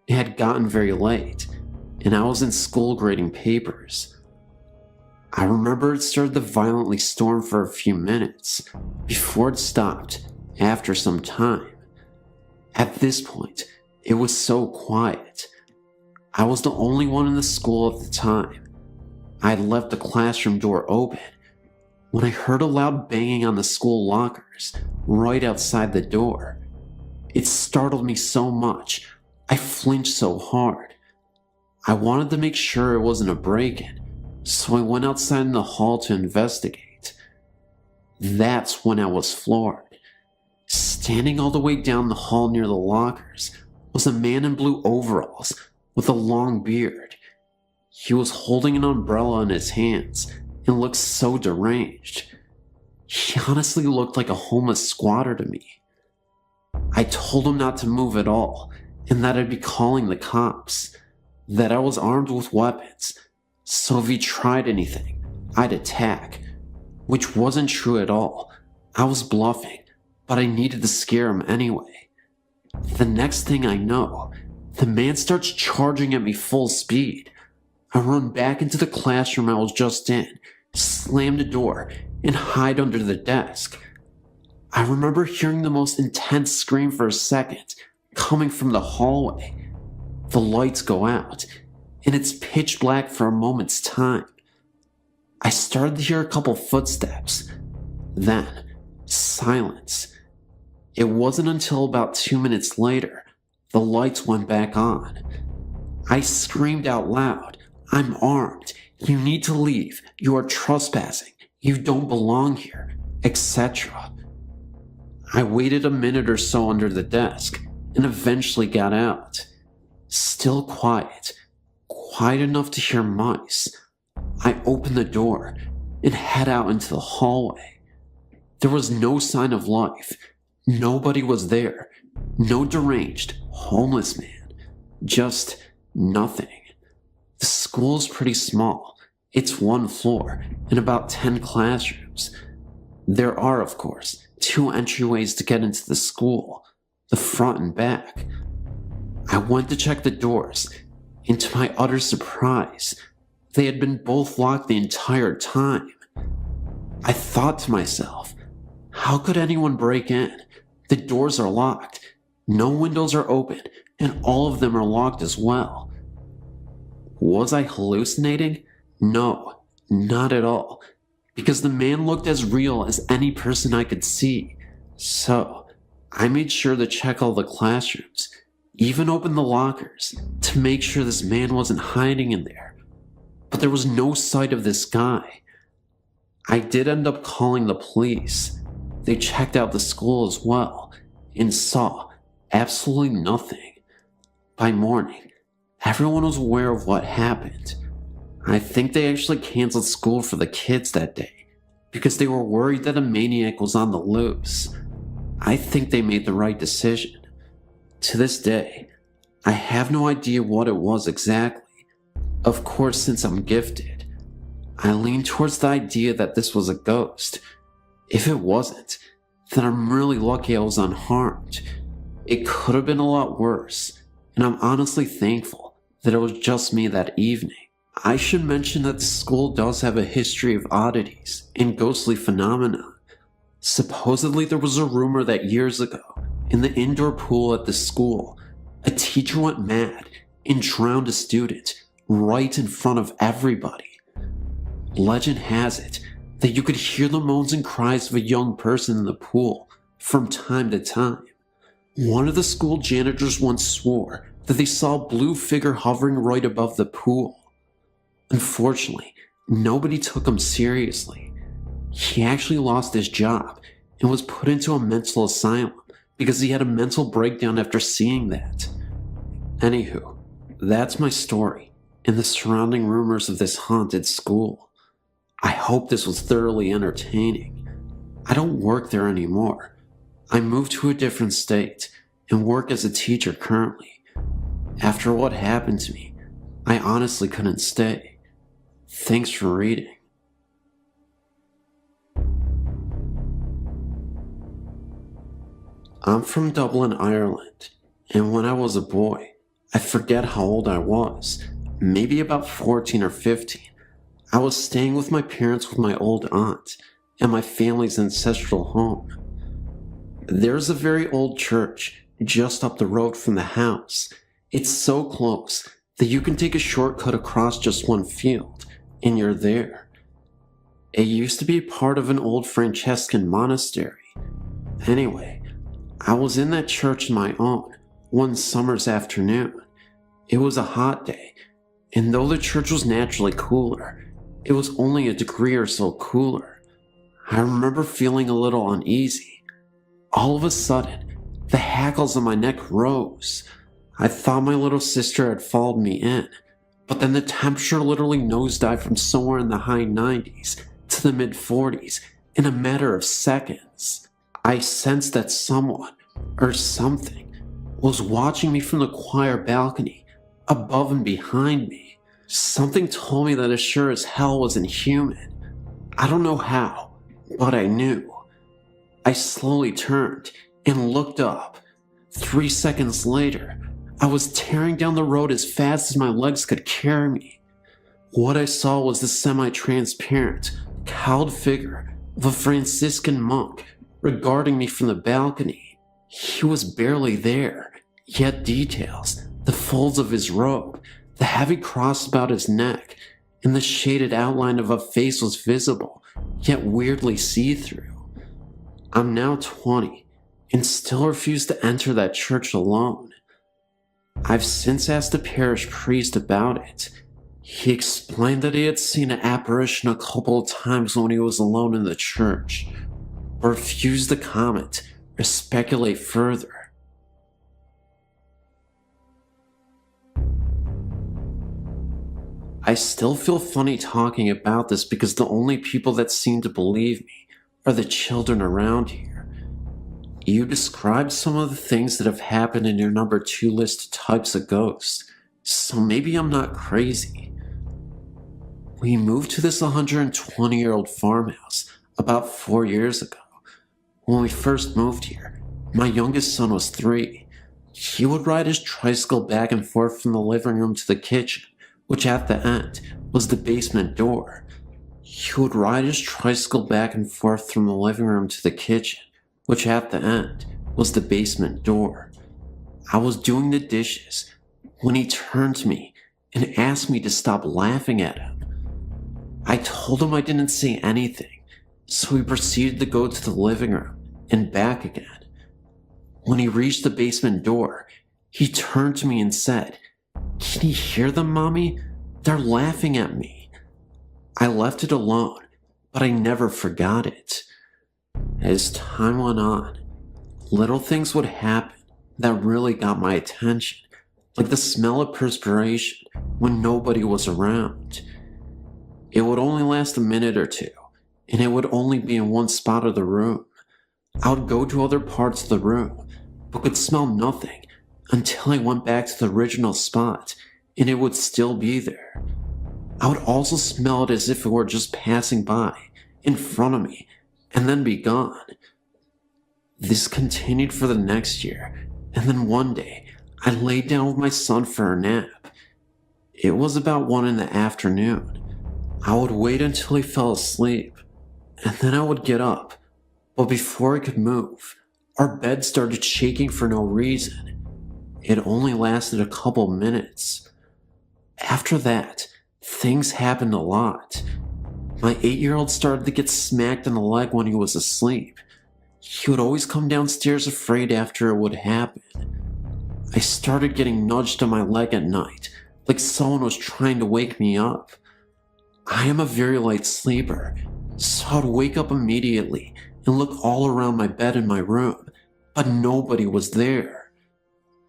it had gotten very late, and I was in school grading papers. I remember it started to violently storm for a few minutes before it stopped after some time. At this point, it was so quiet. I was the only one in the school at the time. I had left the classroom door open when I heard a loud banging on the school lockers right outside the door. It startled me so much, I flinched so hard. I wanted to make sure it wasn't a break-in, so I went outside in the hall to investigate. That's when I was floored. Standing all the way down the hall near the lockers was a man in blue overalls with a long beard. He was holding an umbrella in his hands and looked so deranged. He honestly looked like a homeless squatter to me. I told him not to move at all and that I'd be calling the cops, that I was armed with weapons, so if he tried anything, I'd attack, which wasn't true at all. I was bluffing, but I needed to scare him anyway. The next thing I know, the man starts charging at me full speed. I run back into the classroom I was just in, slam the door, and hide under the desk. I remember hearing the most intense scream for a second, coming from the hallway. The lights go out, and it's pitch black for a moment's time. I started to hear a couple footsteps. Then, silence. It wasn't until about 2 minutes later, the lights went back on. I screamed out loud, "I'm armed. You need to leave. You are trespassing. You don't belong here," etc. I waited a minute or so under the desk and eventually got out. Still quiet enough to hear mice. I opened the door and head out into the hallway. There was no sign of life. Nobody was there. No deranged, homeless man. Just nothing. The school is pretty small. It's 1 floor and about 10 classrooms. There are, of course, 2 entryways to get into the school, the front and back. I went to check the doors, and to my utter surprise, they had been both locked the entire time. I thought to myself, how could anyone break in? The doors are locked, no windows are open, and all of them are locked as well. Was I hallucinating? No, not at all. because the man looked as real as any person I could see. So, I made sure to check all the classrooms, even open the lockers, to make sure this man wasn't hiding in there. But there was no sight of this guy. I did end up calling the police. They checked out the school as well, and saw absolutely nothing. By morning, everyone was aware of what happened. I think they actually canceled school for the kids that day, because they were worried that a maniac was on the loose. I think they made the right decision. To this day, I have no idea what it was exactly. Of course, since I'm gifted, I lean towards the idea that this was a ghost. If it wasn't, then I'm really lucky I was unharmed. It could have been a lot worse, and I'm honestly thankful that it was just me that evening. I should mention that the school does have a history of oddities and ghostly phenomena. Supposedly there was a rumor that years ago, in the indoor pool at the school, a teacher went mad and drowned a student right in front of everybody. Legend has it that you could hear the moans and cries of a young person in the pool from time to time. One of the school janitors once swore that they saw a blue figure hovering right above the pool. Unfortunately, nobody took him seriously. He actually lost his job and was put into a mental asylum because he had a mental breakdown after seeing that. Anywho, that's my story and the surrounding rumors of this haunted school. I hope this was thoroughly entertaining. I don't work there anymore. I moved to a different state and work as a teacher currently. After what happened to me, I honestly couldn't stay. Thanks for reading. I'm from Dublin, Ireland, and when I was a boy, I forget how old I was, maybe about 14 or 15, I was staying with my parents with my old aunt and my family's ancestral home. There's a very old church just up the road from the house. It's so close that you can take a shortcut across just one field, and you're there. It used to be part of an old Franciscan monastery. Anyway, I was in that church on my own one summer's afternoon. It was a hot day, and though the church was naturally cooler, it was only a degree or so cooler. I remember feeling a little uneasy. All of a sudden, the hackles on my neck rose. I thought my little sister had followed me in, but then the temperature literally nosedived from somewhere in the high 90s to the mid 40s in a matter of seconds. I sensed that someone, or something, was watching me from the choir balcony, above and behind me. Something told me that it sure as hell wasn't human. I don't know how, but I knew. I slowly turned and looked up. 3 seconds later, I was tearing down the road as fast as my legs could carry me. What I saw was the semi-transparent, cowled figure of a Franciscan monk regarding me from the balcony. He was barely there, yet details, the folds of his robe, the heavy cross about his neck, and the shaded outline of a face was visible, yet weirdly see-through. I'm now 20, and still refuse to enter that church alone. I've since asked a parish priest about it. He explained that he had seen an apparition a couple of times when he was alone in the church, but refused to comment or speculate further. I still feel funny talking about this because the only people that seem to believe me are the children around here. You described some of the things that have happened in your number 2 list of types of ghosts, so maybe I'm not crazy. We moved to this 120-year-old farmhouse about 4 years ago. When we first moved here, my youngest son was 3. He would ride his tricycle back and forth from the living room to the kitchen, which at the end was the basement door. He would ride his tricycle back and forth from the living room to the kitchen, which at the end was the basement door. I was doing the dishes when he turned to me and asked me to stop laughing at him. I told him I didn't see anything, so he proceeded to go to the living room and back again. When he reached the basement door, he turned to me and said, "Can you hear them, Mommy? They're laughing at me." I left it alone, but I never forgot it. As time went on, little things would happen that really got my attention, like the smell of perspiration when nobody was around. It would only last a minute or two, and it would only be in one spot of the room. I would go to other parts of the room, but could smell nothing until I went back to the original spot, and it would still be there. I would also smell it as if it were just passing by, in front of me, and then be gone. This continued for the next year, and then one day, I laid down with my son for a nap. It was about 1 in the afternoon. I would wait until he fell asleep, and then I would get up. But before I could move, our bed started shaking for no reason. It only lasted a couple minutes. After that, things happened a lot. My 8-year-old started to get smacked in the leg when he was asleep. He would always come downstairs afraid after it would happen. I started getting nudged on my leg at night, like someone was trying to wake me up. I am a very light sleeper, so I'd wake up immediately and look all around my bed in my room, but nobody was there.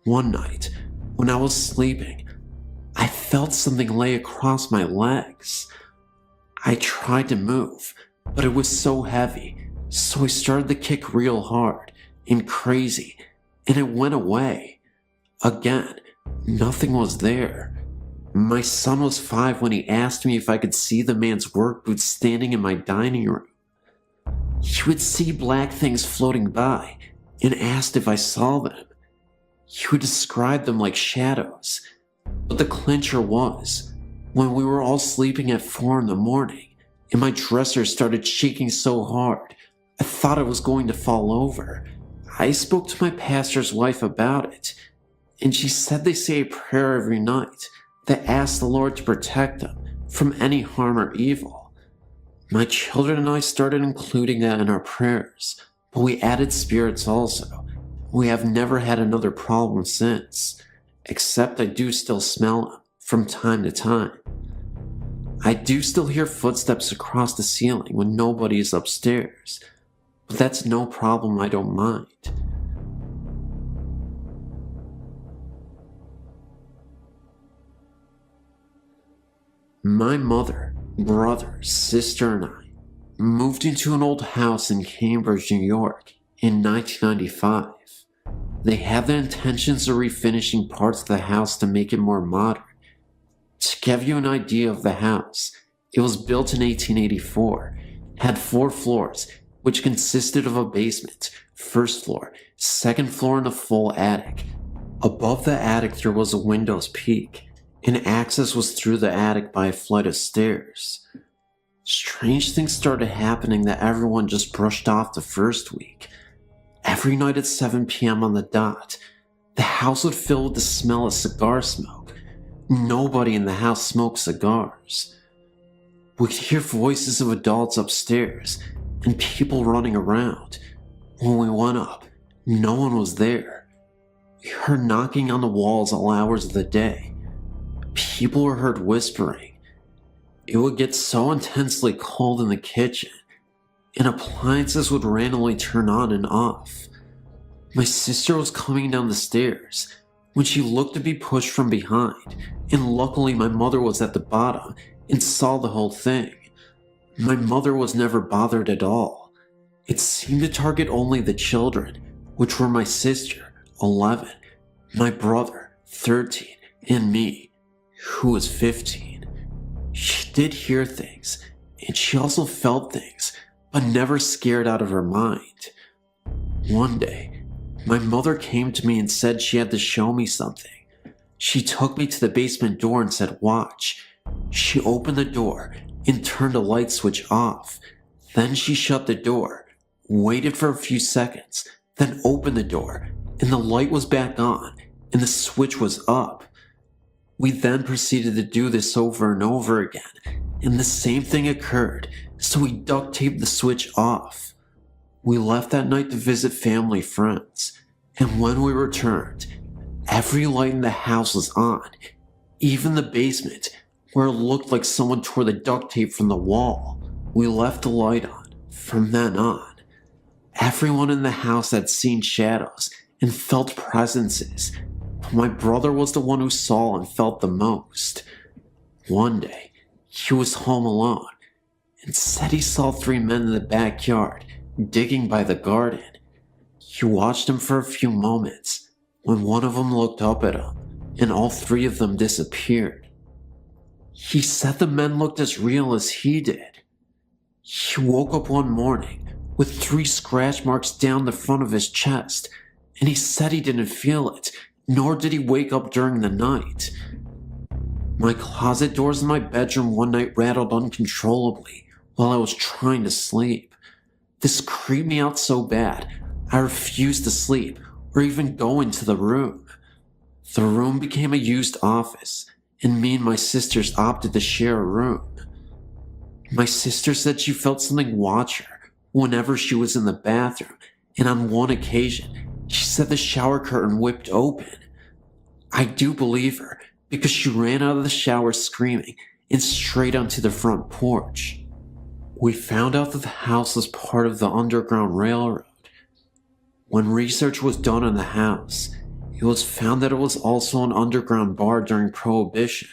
One night, when I was sleeping, I felt something lay across my legs. I tried to move, but it was so heavy, so I started to kick real hard and crazy, and it went away. Again, nothing was there. My son was 5 when he asked me if I could see the man's work boots standing in my dining room. He would see black things floating by and asked if I saw them. He would describe them like shadows, but the clincher was, when we were all sleeping at 4 in the morning, and my dresser started shaking so hard, I thought I was going to fall over. I spoke to my pastor's wife about it, and she said they say a prayer every night that asks the Lord to protect them from any harm or evil. My children and I started including that in our prayers, but we added spirits also. We have never had another problem since, except I do still smell them from time to time. I do still hear footsteps across the ceiling when nobody is upstairs, but that's no problem, I don't mind. My mother, brother, sister, and I moved into an old house in Cambridge, New York in 1995. They had the intentions of refinishing parts of the house to make it more modern. To give you an idea of the house, it was built in 1884, had 4 floors, which consisted of a basement, first floor, second floor, and a full attic. Above the attic there was a window's peak, and access was through the attic by a flight of stairs. Strange things started happening that everyone just brushed off the first week. Every night at 7 p.m. on the dot, the house would fill with the smell of cigar smoke. Nobody in the house smoked cigars. We could hear voices of adults upstairs and people running around. When we went up, no one was there. We heard knocking on the walls all hours of the day. People were heard whispering. It would get so intensely cold in the kitchen, and appliances would randomly turn on and off. My sister was coming down the stairs when she looked to be pushed from behind, and luckily my mother was at the bottom and saw the whole thing. My mother was never bothered at all. It seemed to target only the children, which were my sister, 11, my brother, 13, and me, who was 15. She did hear things, and she also felt things, but never scared out of her mind. One day, my mother came to me and said she had to show me something. She took me to the basement door and said, "Watch." She opened the door and turned a light switch off. Then she shut the door, waited for a few seconds, then opened the door, and the light was back on, and the switch was up. We then proceeded to do this over and over again, and the same thing occurred, so we duct taped the switch off. We left that night to visit family friends, and when we returned, every light in the house was on, even the basement, where it looked like someone tore the duct tape from the wall. We left the light on. From then on, everyone in the house had seen shadows and felt presences. My brother was the one who saw and felt the most. One day, he was home alone and said he saw 3 men in the backyard digging by the garden. He watched them for a few moments when one of them looked up at him and all 3 of them disappeared. He said the men looked as real as he did. He woke up one morning with 3 scratch marks down the front of his chest, and he said he didn't feel it, nor did he wake up during the night. My closet doors in my bedroom one night rattled uncontrollably while I was trying to sleep. This creeped me out so bad, I refused to sleep or even go into the room. The room became a used office, and me and my sisters opted to share a room. My sister said she felt something watch her whenever she was in the bathroom, and on one occasion, she said the shower curtain whipped open. I do believe her, because she ran out of the shower screaming and straight onto the front porch. We found out that the house was part of the Underground Railroad. When research was done on the house, it was found that it was also an underground bar during Prohibition.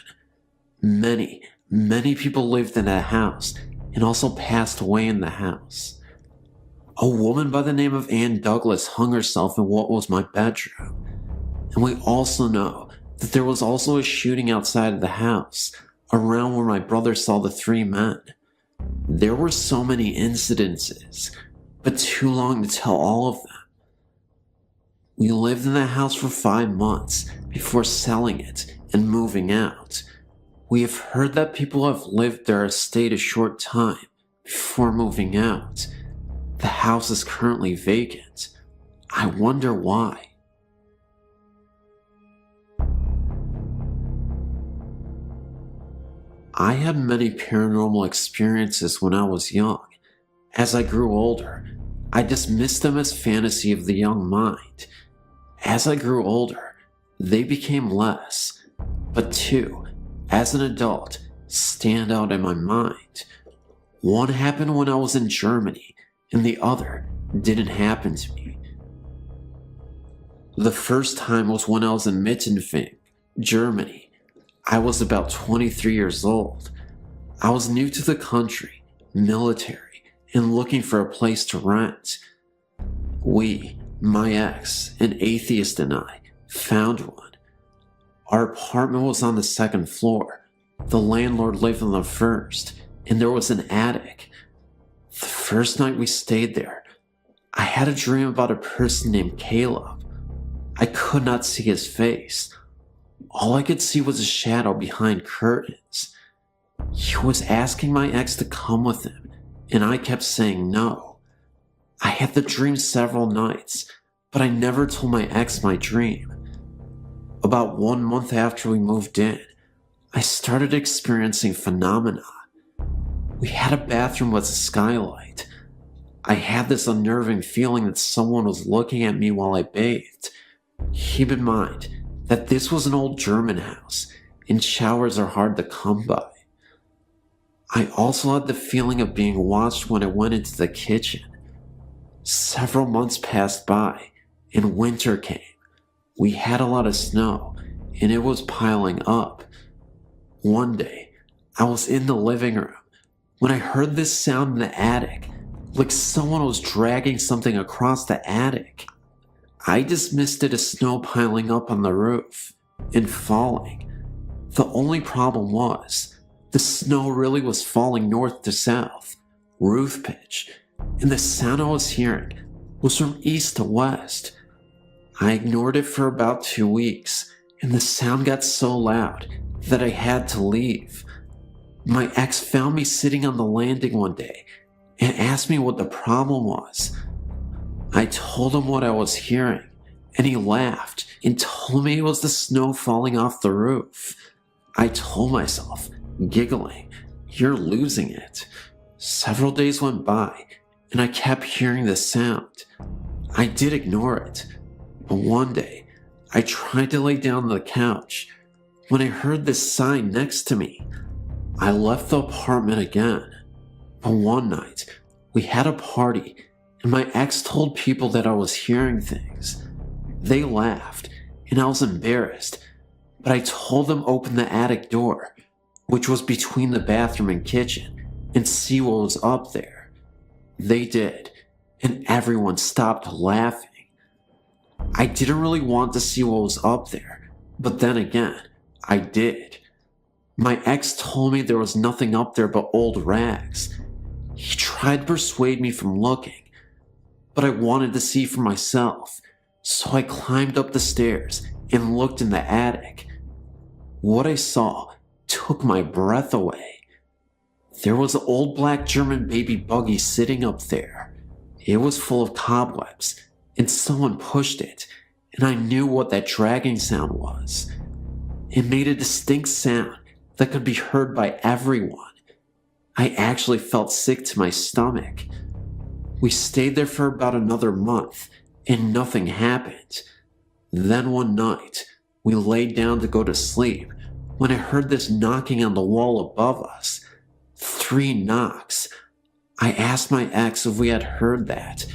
Many people lived in that house and also passed away in the house. A woman by the name of Ann Douglas hung herself in what was my bedroom. And we also know that there was also a shooting outside of the house, around where my brother saw the 3 men. There were so many incidences, but too long to tell all of them. We lived in the house for 5 months before selling it and moving out. We have heard that people have lived there or stayed a short time before moving out. The house is currently vacant. I wonder why. I had many paranormal experiences when I was young. As I grew older, I dismissed them as fantasy of the young mind. As I grew older, they became less, but 2, as an adult, stand out in my mind. One happened when I was in Germany, and the other didn't happen to me. The first time was when I was in Mittenfing, Germany. I was about 23 years old. I was new to the country, military, and looking for a place to rent. We, my ex, an atheist, and I found one. Our apartment was on the 2nd floor. The landlord lived on the 1st, and there was an attic. The first night we stayed there, I had a dream about a person named Caleb. I could not see his face. All I could see was a shadow behind curtains. He was asking my ex to come with him, and I kept saying no. I had the dream several nights, but I never told my ex my dream. About 1 month after we moved in, I started experiencing phenomena. We had a bathroom with a skylight. I had this unnerving feeling that someone was looking at me while I bathed. Keep in mind that this was an old German house, and showers are hard to come by. I also had the feeling of being watched when I went into the kitchen. Several months passed by, and winter came. We had a lot of snow, and it was piling up. One day, I was in the living room when I heard this sound in the attic, like someone was dragging something across the attic. I dismissed it as snow piling up on the roof and falling. The only problem was, the snow really was falling north to south, roof pitch, and the sound I was hearing was from east to west. I ignored it for about 2 weeks, and the sound got so loud that I had to leave. My ex found me sitting on the landing one day and asked me what the problem was. I told him what I was hearing, and he laughed and told me it was the snow falling off the roof. I told myself, giggling, "You're losing it." Several days went by, and I kept hearing the sound. I did ignore it, but one day, I tried to lay down on the couch when I heard this sign next to me. I left the apartment again. But one night, we had a party, and my ex told people that I was hearing things. They laughed, and I was embarrassed, but I told them open the attic door, which was between the bathroom and kitchen, and see what was up there. They did, and everyone stopped laughing. I didn't really want to see what was up there, but then again, I did. My ex told me there was nothing up there but old rags. He tried to persuade me from looking, but I wanted to see for myself, so I climbed up the stairs and looked in the attic. What I saw took my breath away. There was an old black German baby buggy sitting up there. It was full of cobwebs, and someone pushed it, and I knew what that dragging sound was. It made a distinct sound that could be heard by everyone. I actually felt sick to my stomach. We stayed there for about another month, and nothing happened. Then one night, we laid down to go to sleep when I heard this knocking on the wall above us. 3 knocks. I asked my ex if we had heard that,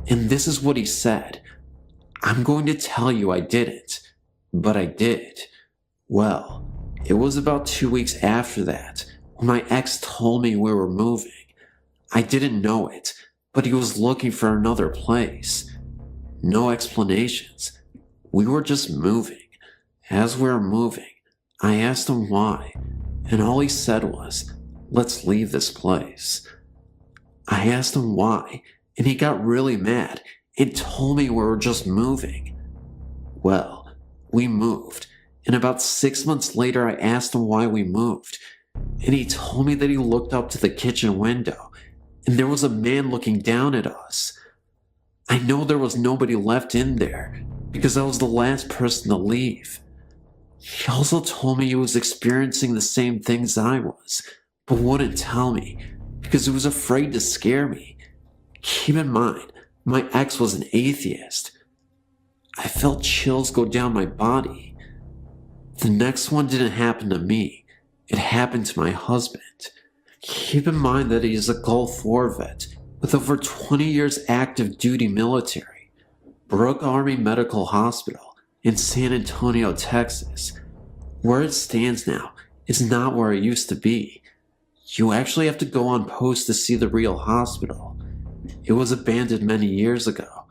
and this is what he said. I'm going to tell you I didn't, but I did. Well, it was about 2 weeks after that when my ex told me we were moving. I didn't know it, but he was looking for another place. No explanations. We were just moving. As we were moving, I asked him why, and all he said was, "Let's leave this place." I asked him why, and he got really mad and told me we were just moving. Well, we moved, and about 6 months later I asked him why we moved, and he told me that he looked up to the kitchen window, and there was a man looking down at us. I know there was nobody left in there, because I was the last person to leave. He also told me he was experiencing the same things I was, but wouldn't tell me, because he was afraid to scare me. Keep in mind, my ex was an atheist. I felt chills go down my body. The next one didn't happen to me. It happened to my husband. Keep in mind that he is a Gulf War vet with over 20 years active duty military. Brooke Army Medical Hospital in San Antonio, Texas. Where it stands now is not where it used to be. You actually have to go on post to see the real hospital. It was abandoned many years ago.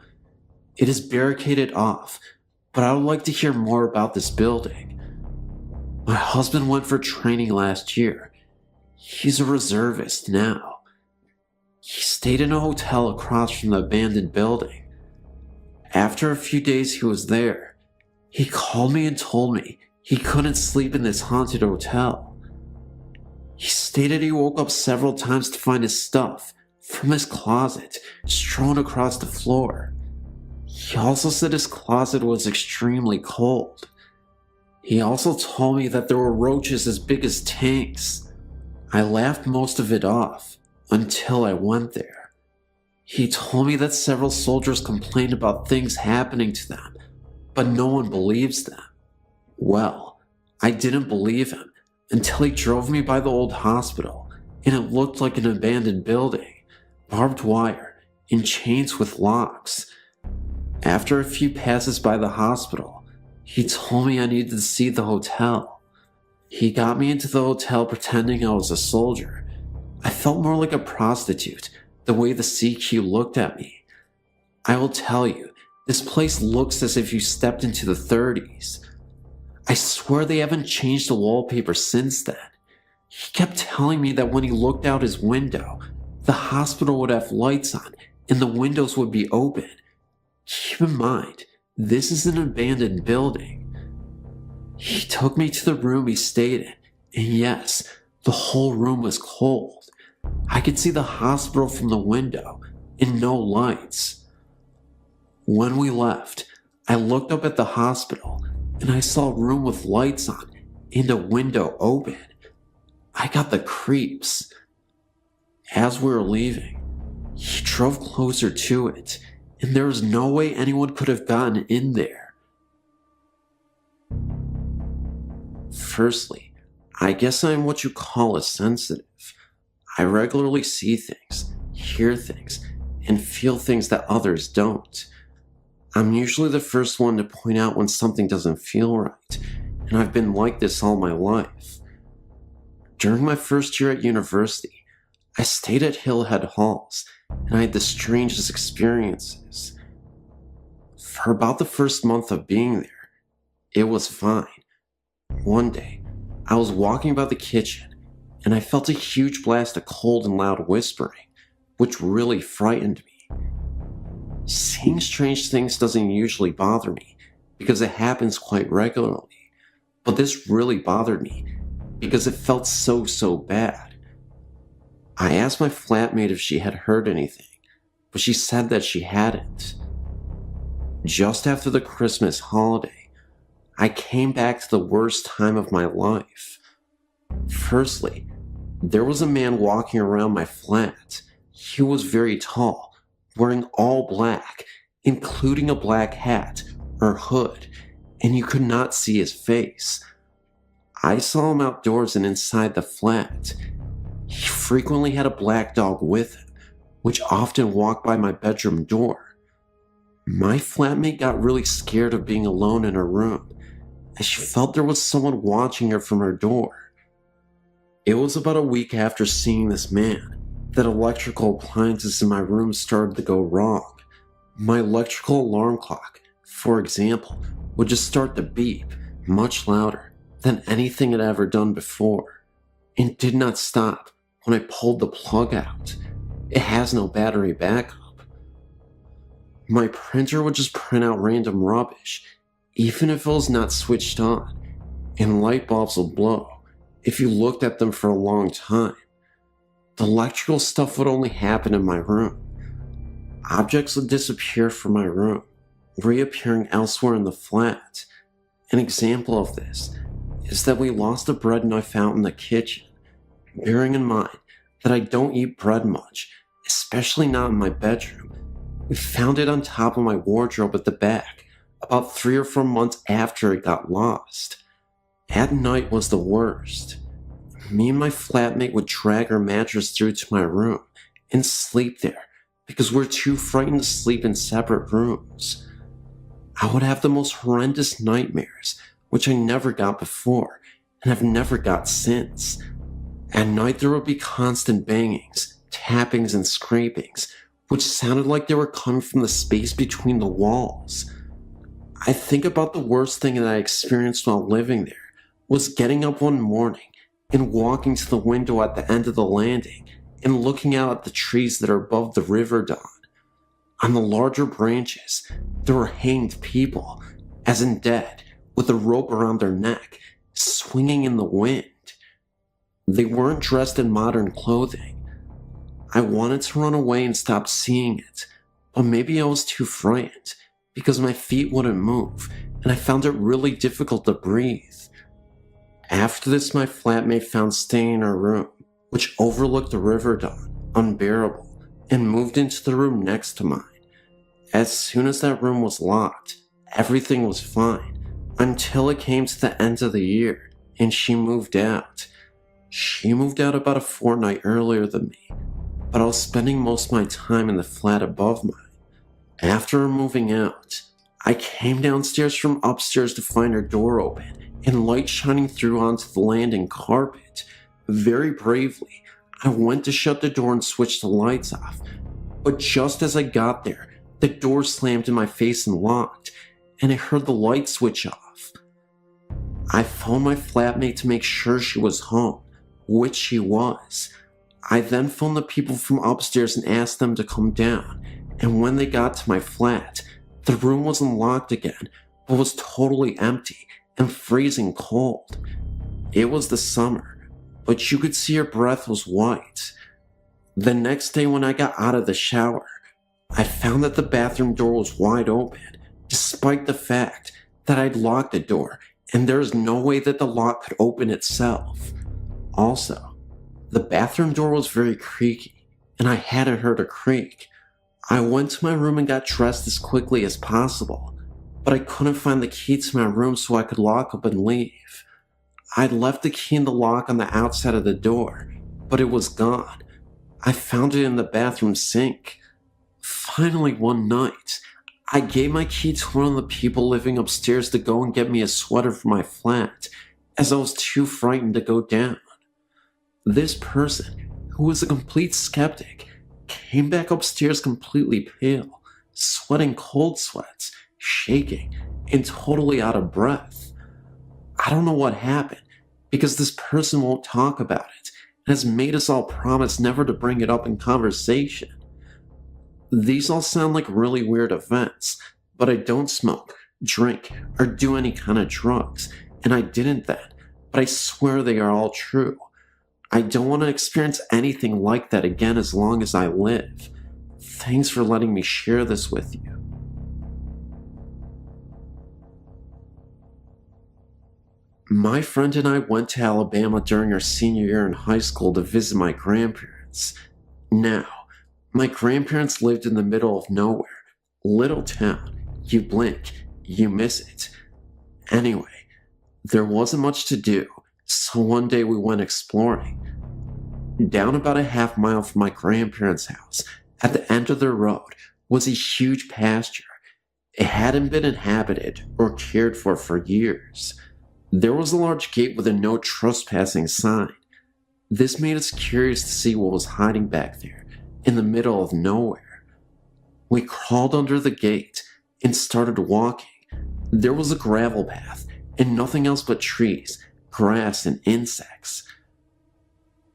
It is barricaded off, but I would like to hear more about this building. My husband went for training last year. He's a reservist now. He stayed in a hotel across from the abandoned building. After a few days he was there, he called me and told me he couldn't sleep in this haunted hotel. He stated he woke up several times to find his stuff from his closet strewn across the floor. He also said his closet was extremely cold. He also told me that there were roaches as big as tanks. I laughed most of it off until I went there. He told me that several soldiers complained about things happening to them, but no one believes them. Well, I didn't believe him until he drove me by the old hospital, and it looked like an abandoned building, barbed wire, and chains with locks. After a few passes by the hospital, he told me I needed to see the hotel. He got me into the hotel pretending I was a soldier. I felt more like a prostitute, the way the CQ looked at me. I will tell you, this place looks as if you stepped into the 30s. I swear they haven't changed the wallpaper since then. He kept telling me that when he looked out his window, the hospital would have lights on and the windows would be open. Keep in mind, this is an abandoned building. He took me to the room he stayed in, and yes, the whole room was cold. I could see the hospital from the window and no lights. When we left, I looked up at the hospital and I saw a room with lights on and a window open. I got the creeps. As we were leaving, he drove closer to it, and there was no way anyone could have gotten in there. Firstly, I guess I'm what you call a sensitive. I regularly see things, hear things, and feel things that others don't. I'm usually the first one to point out when something doesn't feel right, and I've been like this all my life. During my first year at university, I stayed at Hillhead Halls, and I had the strangest experiences. For about the first month of being there, it was fine. One day, I was walking about the kitchen, and I felt a huge blast of cold and loud whispering, which really frightened me. Seeing strange things doesn't usually bother me, because it happens quite regularly, but this really bothered me, because it felt so bad. I asked my flatmate if she had heard anything, but she said that she hadn't. Just after the Christmas holiday, I came back to the worst time of my life. Firstly, there was a man walking around my flat. He was very tall, wearing all black, including a black hat or hood, and you could not see his face. I saw him outdoors and inside the flat. He frequently had a black dog with him, which often walked by my bedroom door. My flatmate got really scared of being alone in her room, as she felt there was someone watching her from her door. It was about a week after seeing this man that electrical appliances in my room started to go wrong. My electrical alarm clock, for example, would just start to beep much louder than anything it had ever done before, and did not stop when I pulled the plug out. It has no battery backup. My printer would just print out random rubbish, even if it was not switched on, and light bulbs will blow if you looked at them for a long time. The electrical stuff would only happen in my room. Objects would disappear from my room, reappearing elsewhere in the flat. An example of this is that we lost a bread knife out in the kitchen, bearing in mind that I don't eat bread much, especially not in my bedroom. We found it on top of my wardrobe at the back, about 3 or 4 months after it got lost. At night was the worst. Me and my flatmate would drag our mattress through to my room and sleep there because we're too frightened to sleep in separate rooms. I would have the most horrendous nightmares, which I never got before and have never got since. At night there would be constant bangings, tappings, and scrapings, which sounded like they were coming from the space between the walls. I think about the worst thing that I experienced while living there was getting up one morning and walking to the window at the end of the landing and looking out at the trees that are above the river dawn. On the larger branches, there were hanged people, as in dead, with a rope around their neck, swinging in the wind. They weren't dressed in modern clothing. I wanted to run away and stop seeing it, but maybe I was too frightened because my feet wouldn't move and I found it really difficult to breathe. After this, my flatmate found staying in her room, which overlooked the river dawn, unbearable, and moved into the room next to mine. As soon as that room was locked, everything was fine, until it came to the end of the year, and she moved out. She moved out about a fortnight earlier than me, but I was spending most of my time in the flat above mine. After her moving out, I came downstairs from upstairs to find her door open and light shining through onto the landing carpet. Very bravely, I went to shut the door and switch the lights off, but just as I got there, the door slammed in my face and locked, and I heard the light switch off. I phoned my flatmate to make sure she was home, which she was. I then phoned the people from upstairs and asked them to come down, and when they got to my flat, the room wasn't locked again, but was totally empty and freezing cold. It was the summer, but you could see her breath was white. The next day when I got out of the shower, I found that the bathroom door was wide open, despite the fact that I'd locked the door and there's no way that the lock could open itself. Also, the bathroom door was very creaky, and I hadn't heard a creak. I went to my room and got dressed as quickly as possible, but I couldn't find the key to my room so I could lock up and leave. I'd left the key in the lock on the outside of the door, but it was gone. I found it in the bathroom sink. Finally, one night, I gave my key to one of the people living upstairs to go and get me a sweater for my flat, as I was too frightened to go down. This person, who was a complete skeptic, came back upstairs completely pale, sweating cold sweats, shaking, and totally out of breath. I don't know what happened, because this person won't talk about it, and has made us all promise never to bring it up in conversation. These all sound like really weird events, but I don't smoke, drink, or do any kind of drugs, and I didn't then, but I swear they are all true. I don't want to experience anything like that again as long as I live. Thanks for letting me share this with you. My friend and I went to Alabama during our senior year in high school to visit my grandparents. Now, my grandparents lived in the middle of nowhere, little town. You blink, you miss it. Anyway, there wasn't much to do, so one day we went exploring. Down about a half mile from my grandparents' house, at the end of the road, was a huge pasture. It hadn't been inhabited or cared for years. There was a large gate with a no trespassing sign. This made us curious to see what was hiding back there, in the middle of nowhere. We crawled under the gate and started walking. There was a gravel path and nothing else but trees, grass, and insects.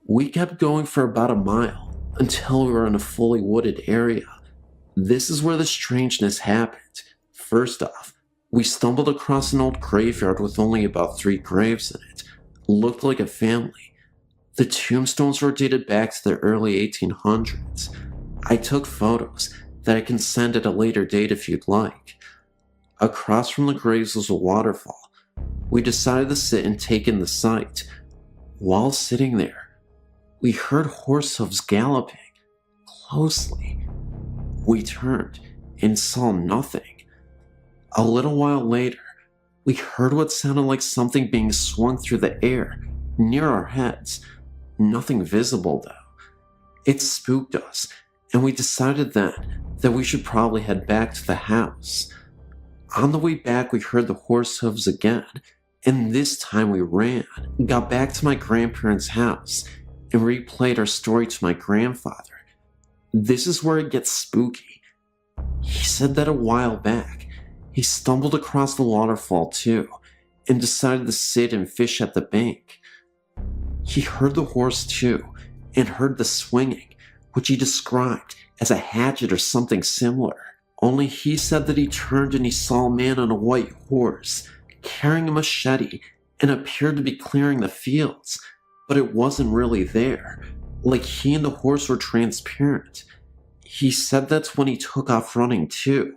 We kept going for about a mile until we were in a fully wooded area. This is where the strangeness happened. First off, we stumbled across an old graveyard with only about 3 graves in it. Looked like a family. The tombstones were dated back to the early 1800s. I took photos that I can send at a later date if you'd like. Across from the graves was a waterfall. We decided to sit and take in the sight. While sitting there, we heard horse hooves galloping closely. We turned and saw nothing. A little while later, we heard what sounded like something being swung through the air near our heads. Nothing visible though. It spooked us, and we decided then that we should probably head back to the house. On the way back, we heard the horse hooves again, and this time we ran, got back to my grandparents' house, and replayed our story to my grandfather. This is where it gets spooky. He said that a while back, he stumbled across the waterfall too, and decided to sit and fish at the bank. He heard the horse too, and heard the swinging, which he described as a hatchet or something similar. Only he said that he turned and he saw a man on a white horse, carrying a machete, and appeared to be clearing the fields. But it wasn't really there, like he and the horse were transparent. He said that's when he took off running too.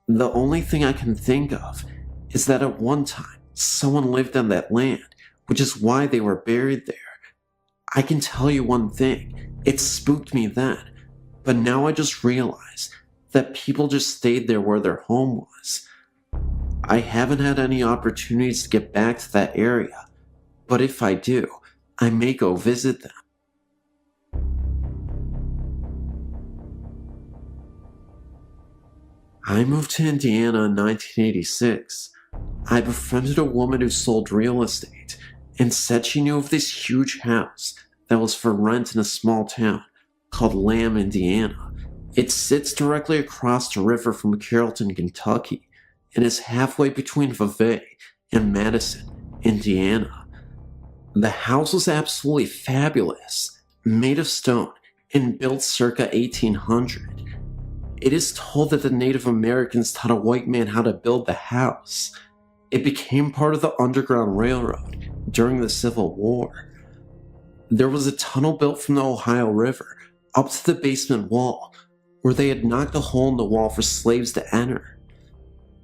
The only thing I can think of is that at one time, someone lived on that land, which is why they were buried there. I can tell you one thing, it spooked me then, but now I just realize that people just stayed there where their home was. I haven't had any opportunities to get back to that area, but if I do, I may go visit them. I moved to Indiana in 1986. I befriended a woman who sold real estate and said she knew of this huge house that was for rent in a small town called Lamb, Indiana. It sits directly across the river from Carrollton, Kentucky, and is halfway between Vevey and Madison, Indiana. The house was absolutely fabulous, made of stone and built circa 1800. It is told that the Native Americans taught a white man how to build the house. It became part of the Underground Railroad during the Civil War. There was a tunnel built from the Ohio River up to the basement wall, where they had knocked a hole in the wall for slaves to enter.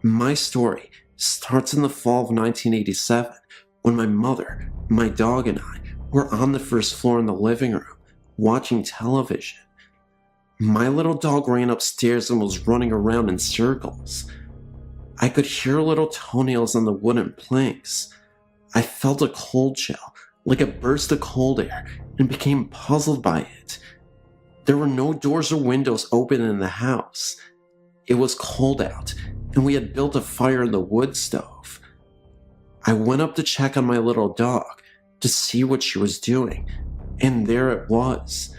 My story starts in the fall of 1987 when my mother, my dog, and I were on the first floor in the living room watching television. My little dog ran upstairs and was running around in circles. I could hear little toenails on the wooden planks. I felt a cold chill, like a burst of cold air, and became puzzled by it. There were no doors or windows open in the house. It was cold out, and we had built a fire in the wood stove. I went up to check on my little dog to see what she was doing, and there it was.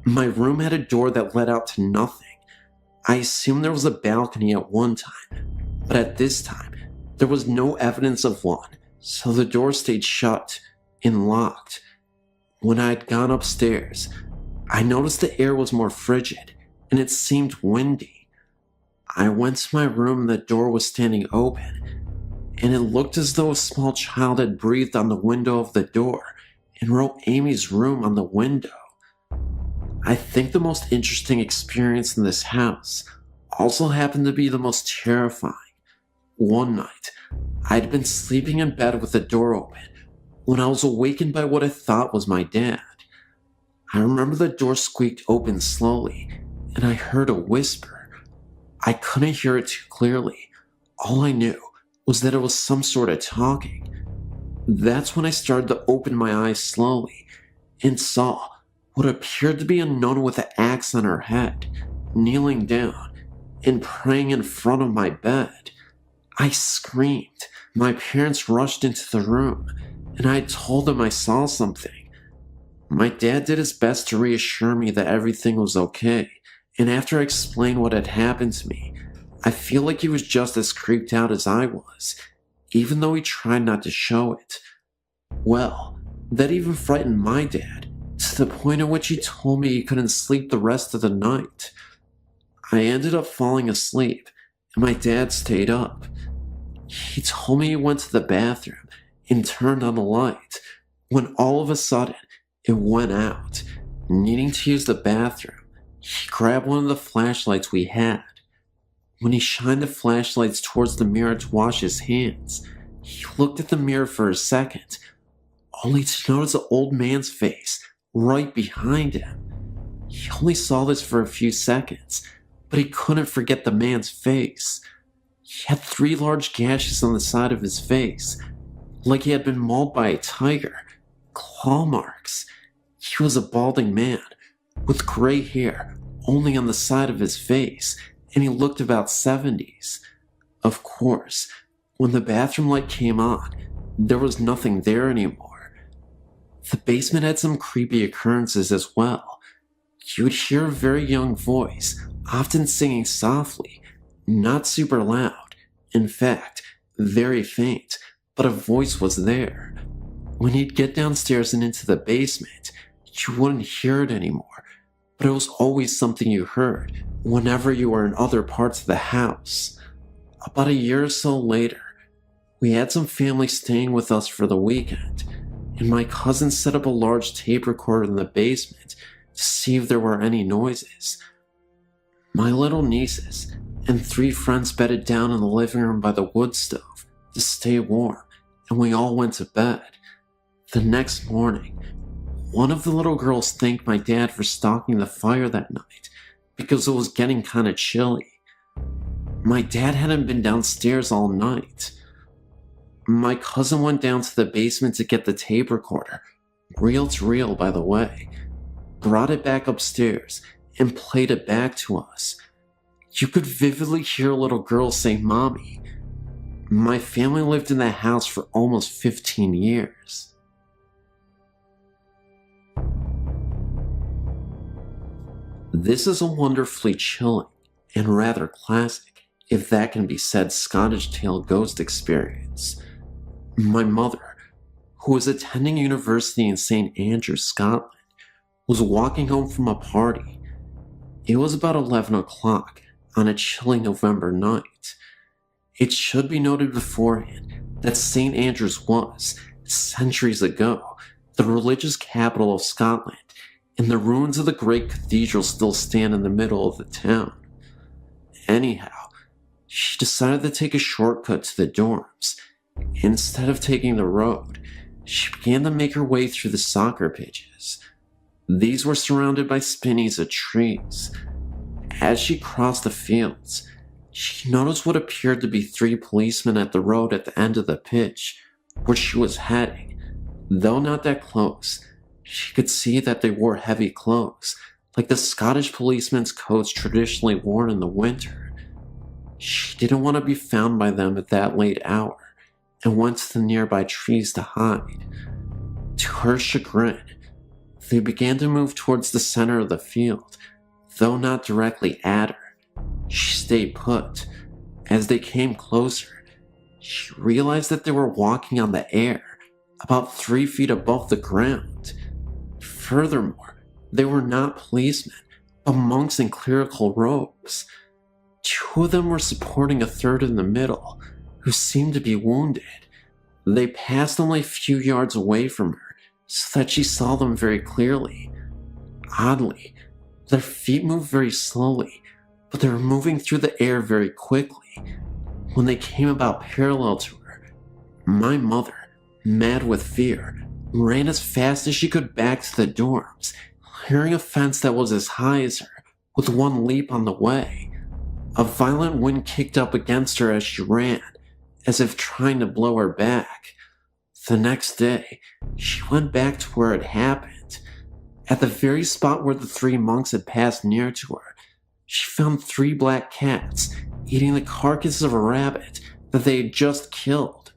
My room had a door that led out to nothing. I assumed there was a balcony at one time, but at this time, there was no evidence of one, so the door stayed shut and locked. When I had gone upstairs, I noticed the air was more frigid, and it seemed windy. I went to my room and the door was standing open, and it looked as though a small child had breathed on the window of the door and wrote Amy's room on the window. I think the most interesting experience in this house also happened to be the most terrifying. One night, I'd been sleeping in bed with the door open when I was awakened by what I thought was my dad. I remember the door squeaked open slowly, and I heard a whisper. I couldn't hear it too clearly. All I knew was that it was some sort of talking. That's when I started to open my eyes slowly and saw what appeared to be a nun with an axe on her head, kneeling down and praying in front of my bed. I screamed. My parents rushed into the room, and I told them I saw something. My dad did his best to reassure me that everything was okay, and after I explained what had happened to me, I feel like he was just as creeped out as I was, even though he tried not to show it. Well, that even frightened my dad, to the point at which he told me he couldn't sleep the rest of the night. I ended up falling asleep, and my dad stayed up. He told me he went to the bathroom and turned on the light, when all of a sudden, it went out. Needing to use the bathroom, he grabbed one of the flashlights we had. When he shined the flashlights towards the mirror to wash his hands, he looked at the mirror for a second, only to notice an old man's face right behind him. He only saw this for a few seconds, but he couldn't forget the man's face. He had 3 large gashes on the side of his face, like he had been mauled by a tiger. Claw marks. He was a balding man, with gray hair only on the side of his face, and he looked about 70s. Of course, when the bathroom light came on, there was nothing there anymore. The basement had some creepy occurrences as well. You would hear a very young voice, often singing softly, not super loud, in fact, very faint, but a voice was there. When you'd get downstairs and into the basement, you wouldn't hear it anymore, but it was always something you heard whenever you were in other parts of the house. About a year or so later, we had some family staying with us for the weekend, and my cousin set up a large tape recorder in the basement to see if there were any noises. My little nieces and 3 friends bedded down in the living room by the wood stove to stay warm, and we all went to bed. The next morning, one of the little girls thanked my dad for stocking the fire that night because it was getting kind of chilly. My dad hadn't been downstairs all night. My cousin went down to the basement to get the tape recorder, reel to reel by the way, brought it back upstairs, and played it back to us. You could vividly hear a little girl say "Mommy." My family lived in that house for almost 15 years. This is a wonderfully chilling and rather classic, if that can be said, Scottish tale ghost experience. My mother, who was attending university in St. Andrews, Scotland, was walking home from a party. It was about 11 o'clock on a chilly November night. It should be noted beforehand that St. Andrews was, centuries ago, the religious capital of Scotland, and the ruins of the great cathedral still stand in the middle of the town. Anyhow, she decided to take a shortcut to the dorms. Instead of taking the road, she began to make her way through the soccer pitches. These were surrounded by spinnies of trees. As she crossed the fields, she noticed what appeared to be 3 policemen at the road at the end of the pitch, where she was heading. Though not that close, she could see that they wore heavy clothes, like the Scottish policemen's coats traditionally worn in the winter. She didn't want to be found by them at that late hour, and went to the nearby trees to hide. To her chagrin, they began to move towards the center of the field, though not directly at her. She stayed put. As they came closer, she realized that they were walking on the air, about 3 feet above the ground. Furthermore, they were not policemen, but monks in clerical robes. 2 of them were supporting a third in the middle, who seemed to be wounded. They passed only a few yards away from her, so that she saw them very clearly. Oddly, their feet moved very slowly, but they were moving through the air very quickly. When they came about parallel to her, my mother, mad with fear, ran as fast as she could back to the dorms, clearing a fence that was as high as her, with one leap on the way. A violent wind kicked up against her as she ran, as if trying to blow her back. The next day, she went back to where it happened. At the very spot where the 3 monks had passed near to her, she found 3 black cats eating the carcass of a rabbit that they had just killed.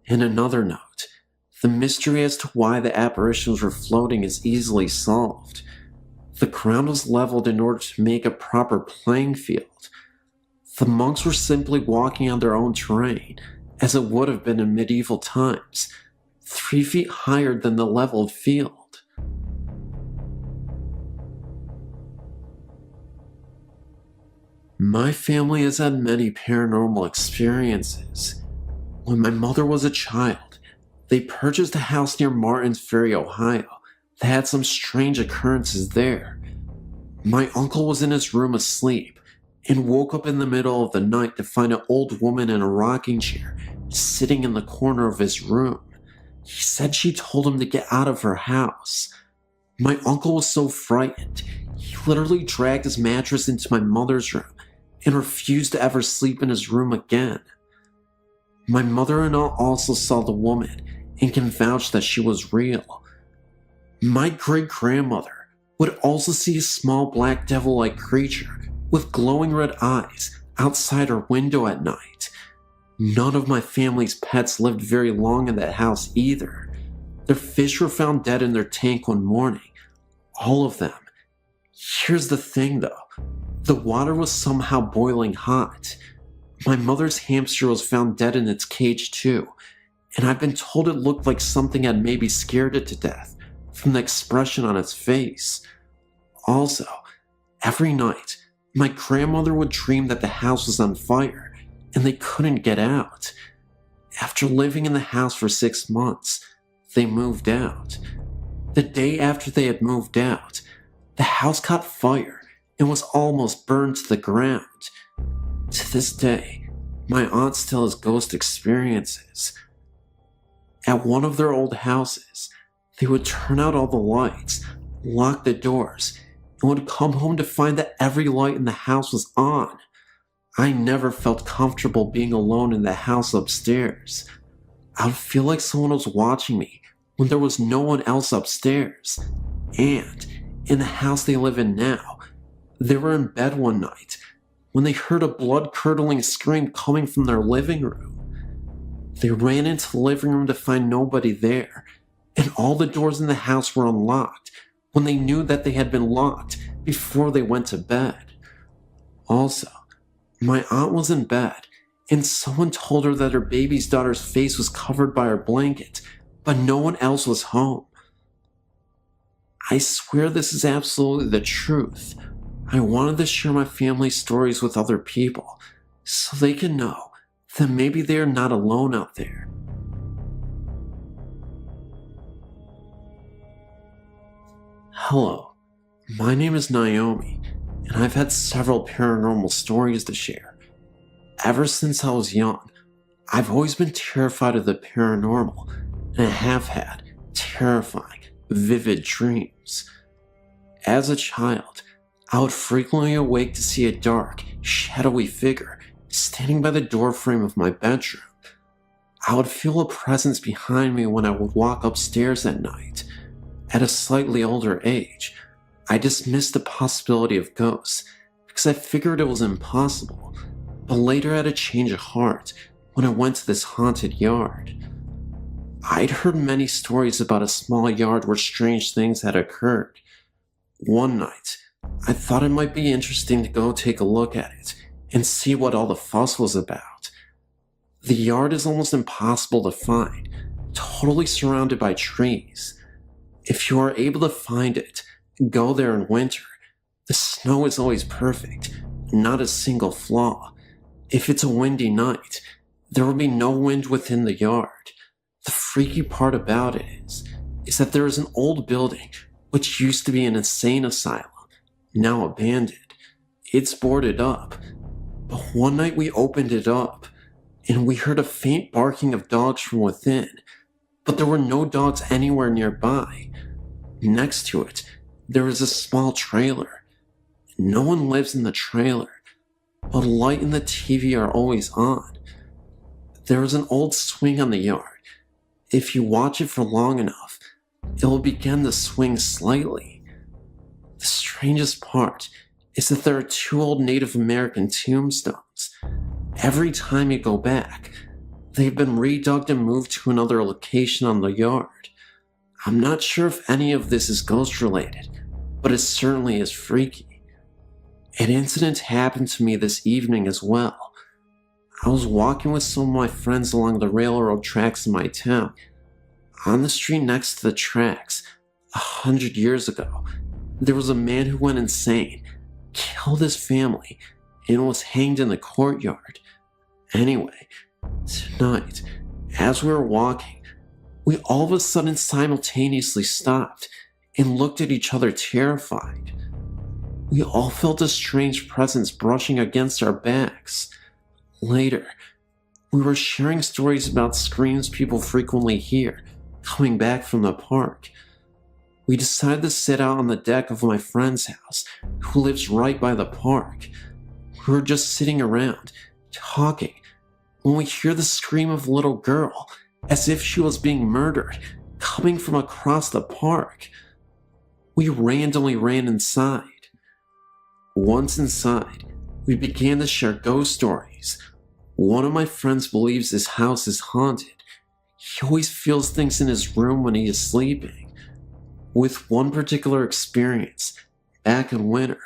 In another note, the mystery as to why the apparitions were floating is easily solved. The ground was leveled in order to make a proper playing field. The monks were simply walking on their own terrain, as it would have been in medieval times, 3 feet higher than the leveled field. My family has had many paranormal experiences. When my mother was a child, they purchased a house near Martins Ferry, Ohio, that had some strange occurrences there. My uncle was in his room asleep, and woke up in the middle of the night to find an old woman in a rocking chair sitting in the corner of his room. He said she told him to get out of her house. My uncle was so frightened, he literally dragged his mattress into my mother's room and refused to ever sleep in his room again. My mother-in-law also saw the woman and can vouch that she was real. My great-grandmother would also see a small black devil-like creature with glowing red eyes outside her window at night. None of my family's pets lived very long in that house either. Their fish were found dead in their tank one morning. All of them. Here's the thing though. The water was somehow boiling hot. My mother's hamster was found dead in its cage too, and I've been told it looked like something had maybe scared it to death from the expression on its face. Also, every night, my grandmother would dream that the house was on fire and they couldn't get out. After living in the house for 6 months, they moved out. The day after they had moved out, the house caught fire and was almost burned to the ground. To this day, my aunt still has ghost experiences. At one of their old houses, they would turn out all the lights, lock the doors, and would come home to find that every light in the house was on. I never felt comfortable being alone in the house upstairs. I would feel like someone was watching me when there was no one else upstairs. And in the house they live in now, they were in bed one night when they heard a blood-curdling scream coming from their living room. They ran into the living room to find nobody there, and all the doors in the house were unlocked when they knew that they had been locked before they went to bed. Also, my aunt was in bed, and someone told her that her baby's daughter's face was covered by her blanket, but no one else was home. I swear this is absolutely the truth. I wanted to share my family stories with other people, so they can know that maybe they are not alone out there. Hello, my name is Naomi, and I've had several paranormal stories to share. Ever since I was young, I've always been terrified of the paranormal, and I have had terrifying, vivid dreams. As a child, I would frequently awake to see a dark, shadowy figure standing by the doorframe of my bedroom. I would feel a presence behind me when I would walk upstairs at night. At a slightly older age, I dismissed the possibility of ghosts because I figured it was impossible, but later I had a change of heart when I went to this haunted yard. I'd heard many stories about a small yard where strange things had occurred. One night, I thought it might be interesting to go take a look at it and see what all the fuss was about. The yard is almost impossible to find, totally surrounded by trees. If you are able to find it, go there in winter. The snow is always perfect, not a single flaw. If it's a windy night, there will be no wind within the yard. The freaky part about it is that there is an old building which used to be an insane asylum, now abandoned. It's boarded up, but one night we opened it up, and we heard a faint barking of dogs from within, but there were no dogs anywhere nearby. Next to it, there is a small trailer. No one lives in the trailer, but a light and the TV are always on. There is an old swing on the yard. If you watch it for long enough, it will begin to swing slightly. The strangest part is that there are 2 old Native American tombstones. Every time you go back, they've been redug and moved to another location on the yard. I'm not sure if any of this is ghost related, but it certainly is freaky. An incident happened to me this evening as well. I was walking with some of my friends along the railroad tracks in my town. On the street next to the tracks, 100 years ago, there was a man who went insane, killed his family, and was hanged in the courtyard. Anyway, tonight, as we were walking, we all of a sudden simultaneously stopped and looked at each other terrified. We all felt a strange presence brushing against our backs. Later, we were sharing stories about screams people frequently hear coming back from the park. We decided to sit out on the deck of my friend's house, who lives right by the park. We were just sitting around, talking, when we hear the scream of a little girl, as if she was being murdered, coming from across the park. We randomly ran inside. Once inside, we began to share ghost stories. One of my friends believes his house is haunted. He always feels things in his room when he is sleeping. With one particular experience, back in winter,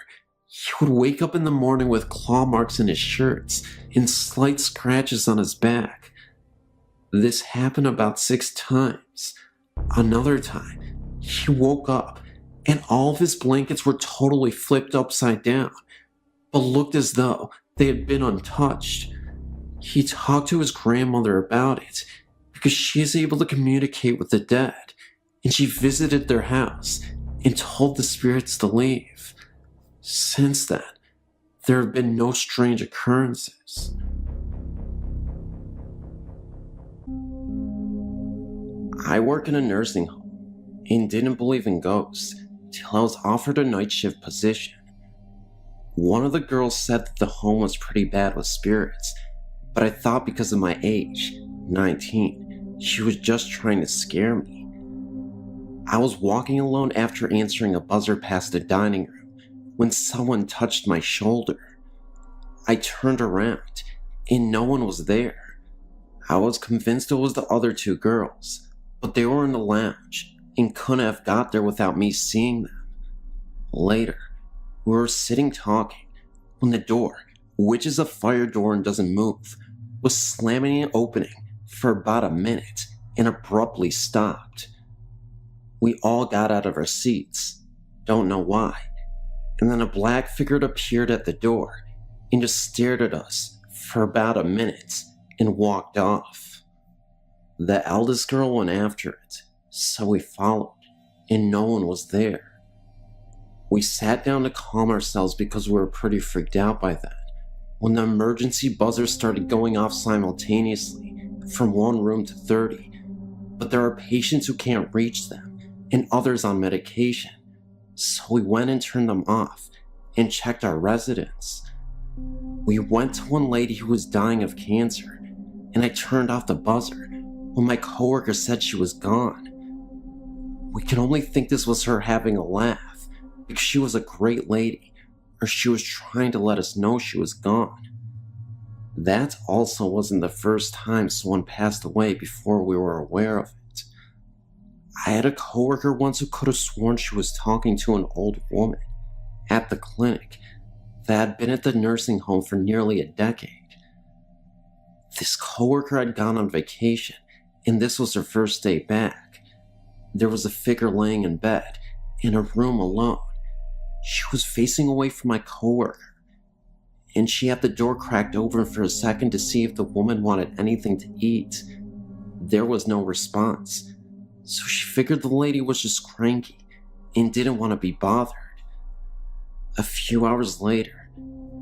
he would wake up in the morning with claw marks in his shirts and slight scratches on his back. This happened about 6 times. Another time, he woke up and all of his blankets were totally flipped upside down, but looked as though they had been untouched. He talked to his grandmother about it because she is able to communicate with the dead, and she visited their house and told the spirits to leave. Since then, there have been no strange occurrences. I work in a nursing home and didn't believe in ghosts till I was offered a night shift position. One of the girls said that the home was pretty bad with spirits, but I thought because of my age, 19, she was just trying to scare me. I was walking alone after answering a buzzer past the dining room when someone touched my shoulder. I turned around and no one was there. I was convinced it was the other 2 girls, but they were in the lounge and couldn't have got there without me seeing them. Later, we were sitting talking when the door, which is a fire door and doesn't move, was slamming and opening for about a minute and abruptly stopped. We all got out of our seats, don't know why, and then a black figure appeared at the door and just stared at us for about a minute and walked off. The eldest girl went after it, so we followed, and no one was there. We sat down to calm ourselves because we were pretty freaked out by that. when the emergency buzzers started going off simultaneously from one room to 30, but there are patients who can't reach them and others on medication, so we went and turned them off and checked our residents. We went to one lady who was dying of cancer, and I turned off the buzzer when my coworker said she was gone. We can only think this was her having a laugh because she was a great lady, or she was trying to let us know she was gone. That also wasn't the first time someone passed away before we were aware of it. I had a coworker once who could have sworn she was talking to an old woman at the clinic that had been at the nursing home for nearly a decade. This coworker had gone on vacation, and this was her first day back. There was a figure laying in bed, in a room alone. She was facing away from my coworker, and she had the door cracked open for a second to see if the woman wanted anything to eat. There was no response, so she figured the lady was just cranky and didn't want to be bothered. A few hours later,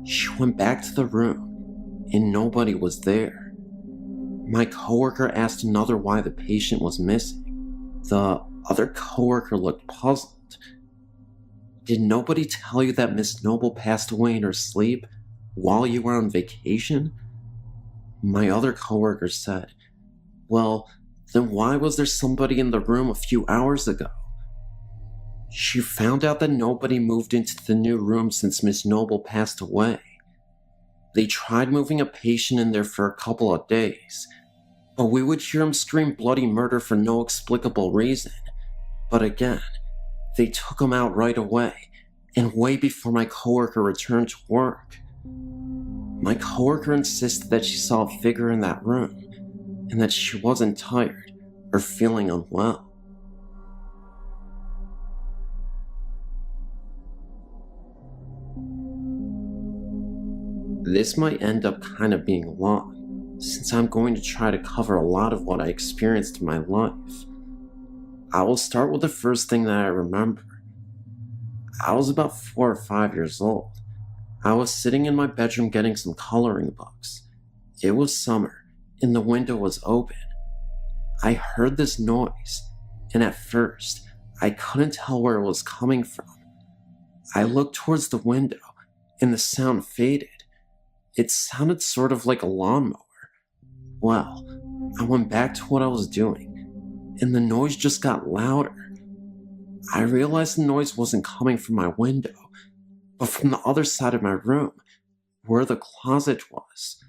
she went back to the room, and nobody was there. My coworker asked another why the patient was missing. The other coworker looked puzzled. Did nobody tell you that Miss Noble passed away in her sleep while you were on vacation? My other coworker said, well, then why was there somebody in the room a few hours ago? She found out that nobody moved into the new room since Miss Noble passed away. They tried moving a patient in there for a couple of days, but we would hear him scream bloody murder for no explicable reason. But again, they took him out right away, and way before my coworker returned to work. My coworker insisted that she saw a figure in that room, and that she wasn't tired or feeling unwell. This might end up kind of being long, since I'm going to try to cover a lot of what I experienced in my life. I will start with the first thing that I remember. I was about 4 or 5 years old. I was sitting in my bedroom getting some coloring books. It was summer, and the window was open. I heard this noise, and at first, I couldn't tell where it was coming from. I looked towards the window, and the sound faded. It sounded sort of like a lawnmower. Well, I went back to what I was doing, and the noise just got louder. I realized the noise wasn't coming from my window, but from the other side of my room, where the closet was.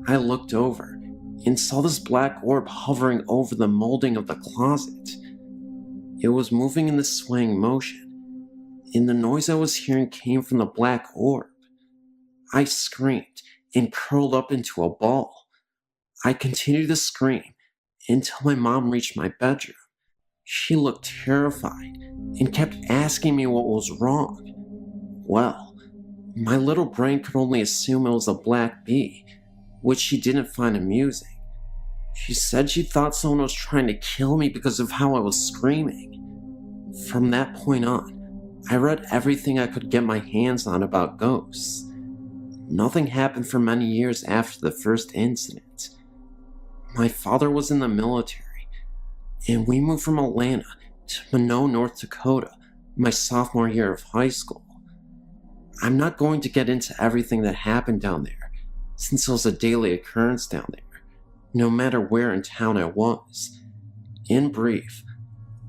I looked over and saw this black orb hovering over the molding of the closet. It was moving in this swaying motion, and the noise I was hearing came from the black orb. I screamed and curled up into a ball. I continued to scream until my mom reached my bedroom. She looked terrified and kept asking me what was wrong. Well, my little brain could only assume it was a black bee, which she didn't find amusing. She said she thought someone was trying to kill me because of how I was screaming. From that point on, I read everything I could get my hands on about ghosts. Nothing happened for many years after the first incident. My father was in the military, and we moved from Atlanta to Minot, North Dakota, my sophomore year of high school. I'm not going to get into everything that happened down there, since it was a daily occurrence down there, no matter where in town I was. In brief,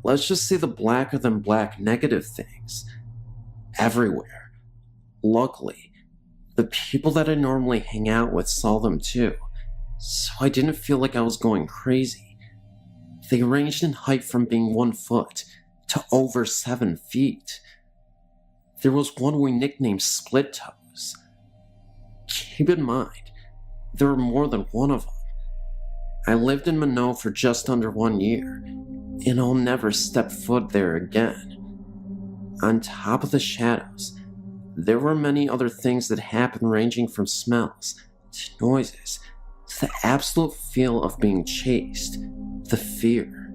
let's just say the blacker than black negative things. Everywhere. Luckily, the people that I normally hang out with saw them too, so I didn't feel like I was going crazy. They ranged in height from being 1 foot to over 7 feet. There was one we nicknamed Split Toes. Keep in mind, there were more than one of them. I lived in Minot for just under 1 year, and I'll never step foot there again. On top of the shadows, there were many other things that happened, ranging from smells to noises to the absolute feel of being chased, the fear.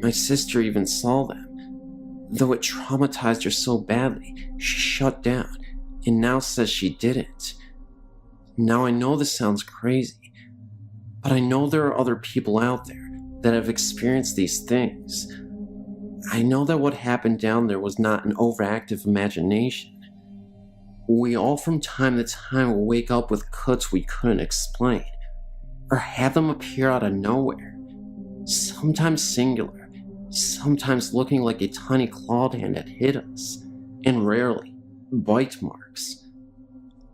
My sister even saw them, though it traumatized her so badly she shut down and now says she didn't. Now I know this sounds crazy, but I know there are other people out there that have experienced these things. I know that what happened down there was not an overactive imagination. We all from time to time will wake up with cuts we couldn't explain, or have them appear out of nowhere, sometimes singular, sometimes looking like a tiny clawed hand had hit us, and rarely bite marks.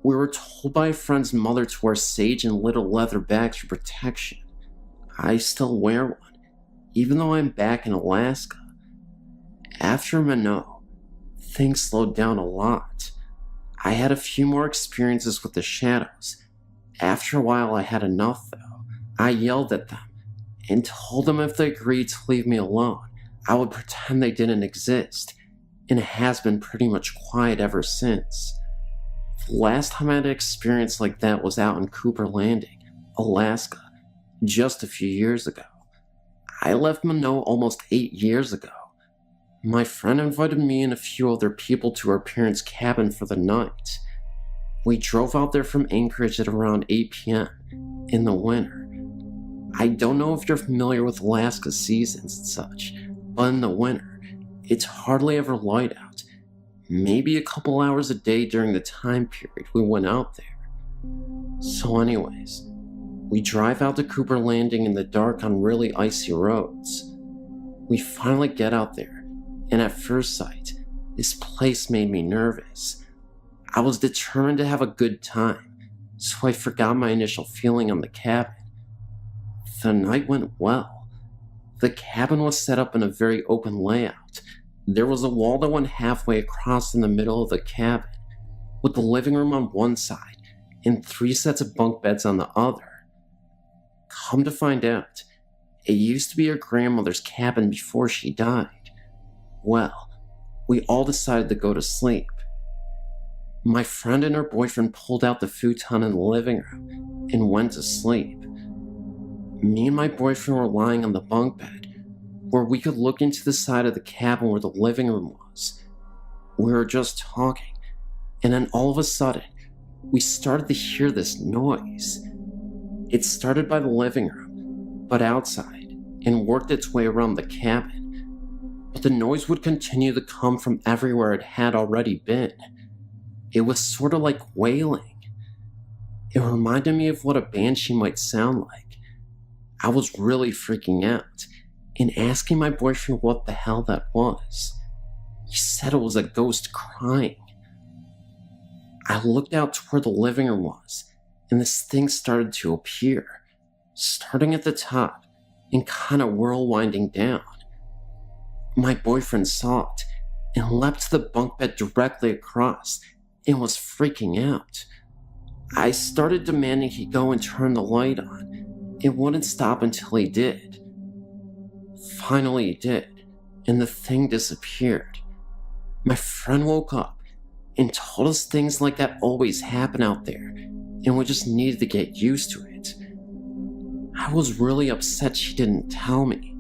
We were told by a friend's mother to wear sage and little leather bags for protection. I still wear one, even though I'm back in Alaska. After Minot, things slowed down a lot. I had a few more experiences with the shadows. After a while, I had enough, though. I yelled at them and told them if they agreed to leave me alone, I would pretend they didn't exist, and it has been pretty much quiet ever since. The last time I had an experience like that was out in Cooper Landing, Alaska, just a few years ago. I left Minot almost 8 years ago. My friend invited me and a few other people to her parents' cabin for the night. We drove out there from Anchorage at around 8 p.m. in the winter. I don't know if you're familiar with Alaska seasons and such, but in the winter, it's hardly ever light out. Maybe a couple hours a day during the time period we went out there. So anyways, we drive out to Cooper Landing in the dark on really icy roads. We finally get out there. And at first sight, this place made me nervous. I was determined to have a good time, so I forgot my initial feeling on the cabin. The night went well. The cabin was set up in a very open layout. There was a wall that went halfway across in the middle of the cabin, with the living room on one side and 3 sets of bunk beds on the other. Come to find out, it used to be her grandmother's cabin before she died. Well, we all decided to go to sleep. My friend and her boyfriend pulled out the futon in the living room and went to sleep. Me and my boyfriend were lying on the bunk bed, where we could look into the side of the cabin where the living room was. We were just talking, and then all of a sudden, we started to hear this noise. It started by the living room, but outside, and worked its way around the cabin. But the noise would continue to come from everywhere it had already been. It was sort of like wailing. It reminded me of what a banshee might sound like. I was really freaking out and asking my boyfriend what the hell that was. He said it was a ghost crying. I looked out to where the living room was, and this thing started to appear, starting at the top and kind of whirlwinding down. My boyfriend saw it and leapt to the bunk bed directly across and was freaking out. I started demanding he go and turn the light on. It wouldn't stop until he did. Finally he did, and the thing disappeared. My friend woke up and told us things like that always happen out there, and we just needed to get used to it. I was really upset she didn't tell me.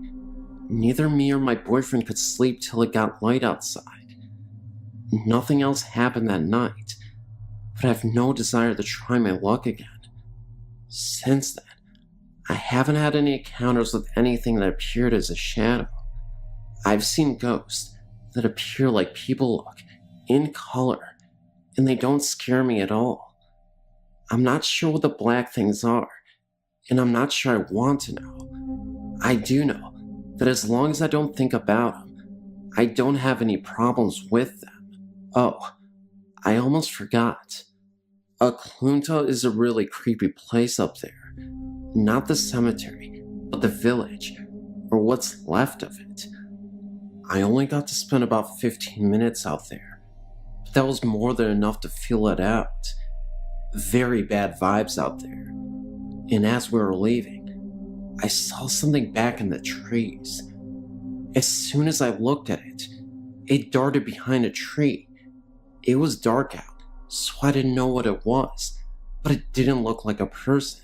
Neither me or my boyfriend could sleep till it got light outside. Nothing else happened that night, but I have no desire to try my luck again. Since then, I haven't had any encounters with anything that appeared as a shadow. I've seen ghosts that appear like people look, in color, and they don't scare me at all. I'm not sure what the black things are, and I'm not sure I want to know. I do know that as long as I don't think about them, I don't have any problems with them. Oh, I almost forgot. Oklunta is a really creepy place up there. Not the cemetery, but the village, or what's left of it. I only got to spend about 15 minutes out there, but that was more than enough to feel it out. Very bad vibes out there. And as we were leaving, I saw something back in the trees. As soon as I looked at it, it darted behind a tree. It was dark out, so I didn't know what it was, but it didn't look like a person.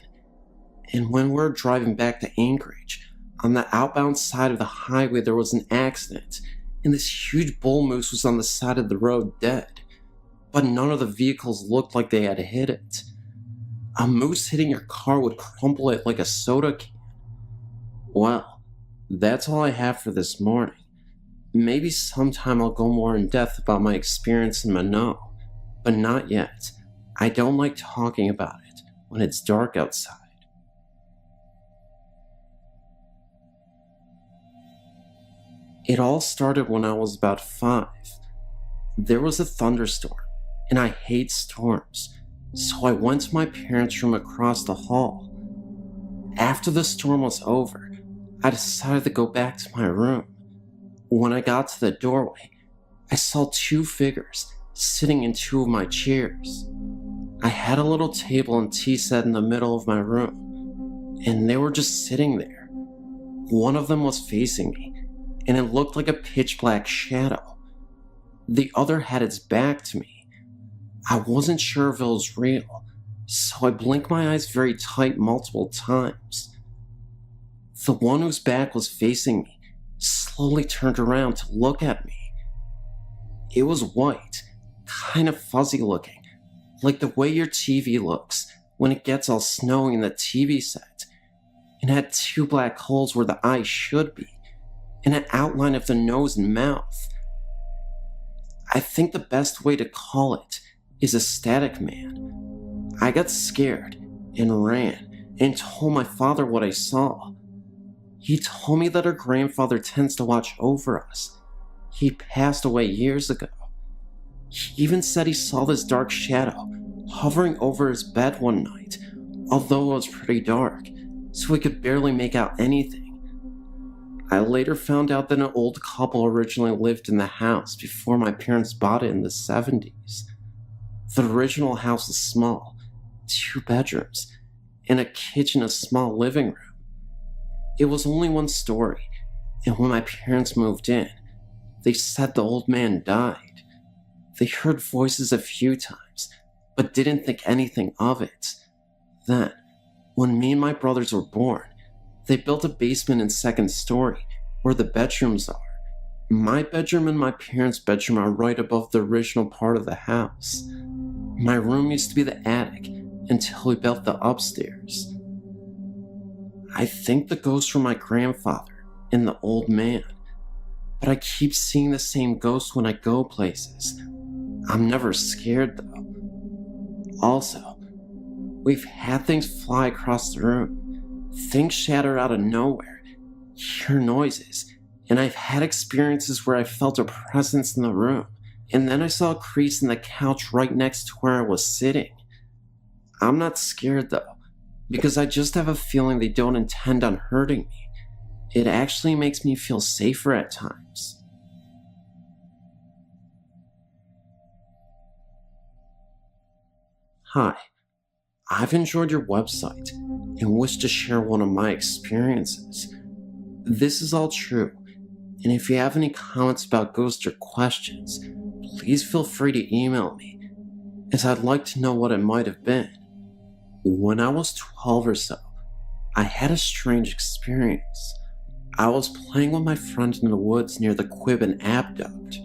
And when we were driving back to Anchorage, on the outbound side of the highway there was an accident, and this huge bull moose was on the side of the road dead. but none of the vehicles looked like they had hit it. A moose hitting your car would crumple it like a soda can. Well, that's all I have for this morning. Maybe sometime I'll go more in depth about my experience in Mano, but not yet. I don't like talking about it when it's dark outside. It all started when I was about 5. There was a thunderstorm, and I hate storms, so I went to my parents' room across the hall. After the storm was over, I decided to go back to my room. When I got to the doorway, I saw 2 figures sitting in 2 of my chairs. I had a little table and tea set in the middle of my room, and they were just sitting there. One of them was facing me, and it looked like a pitch black shadow. The other had its back to me. I wasn't sure if it was real, so I blinked my eyes very tight multiple times. The one whose back was facing me slowly turned around to look at me. It was white, kind of fuzzy looking, like the way your TV looks when it gets all snowy in the TV set, and had 2 black holes where the eyes should be, and an outline of the nose and mouth. I think the best way to call it is a static man. I got scared and ran and told my father what I saw. He told me that our grandfather tends to watch over us. He passed away years ago. He even said he saw this dark shadow hovering over his bed one night, although it was pretty dark, so we could barely make out anything. I later found out that an old couple originally lived in the house before my parents bought it in the 70s. The original house was small, 2 bedrooms, and a kitchen, a small living room. It was only 1 story, and when my parents moved in, they said the old man died. They heard voices a few times, but didn't think anything of it. Then, when me and my brothers were born, they built a basement and 2nd story where the bedrooms are. My bedroom and my parents' bedroom are right above the original part of the house. My room used to be the attic until we built the upstairs. I think the ghosts were my grandfather and the old man, but I keep seeing the same ghosts when I go places. I'm never scared though. Also, we've had things fly across the room, things shatter out of nowhere, hear noises, and I've had experiences where I felt a presence in the room, and then I saw a crease in the couch right next to where I was sitting. I'm not scared though, because I just have a feeling they don't intend on hurting me. It actually makes me feel safer at times. Hi, I've enjoyed your website and wish to share one of my experiences. This is all true, and if you have any comments about ghosts or questions, please feel free to email me, as I'd like to know what it might have been. When I was 12 or so, I had a strange experience. I was playing with my friend in the woods near the Quibbin Aqueduct.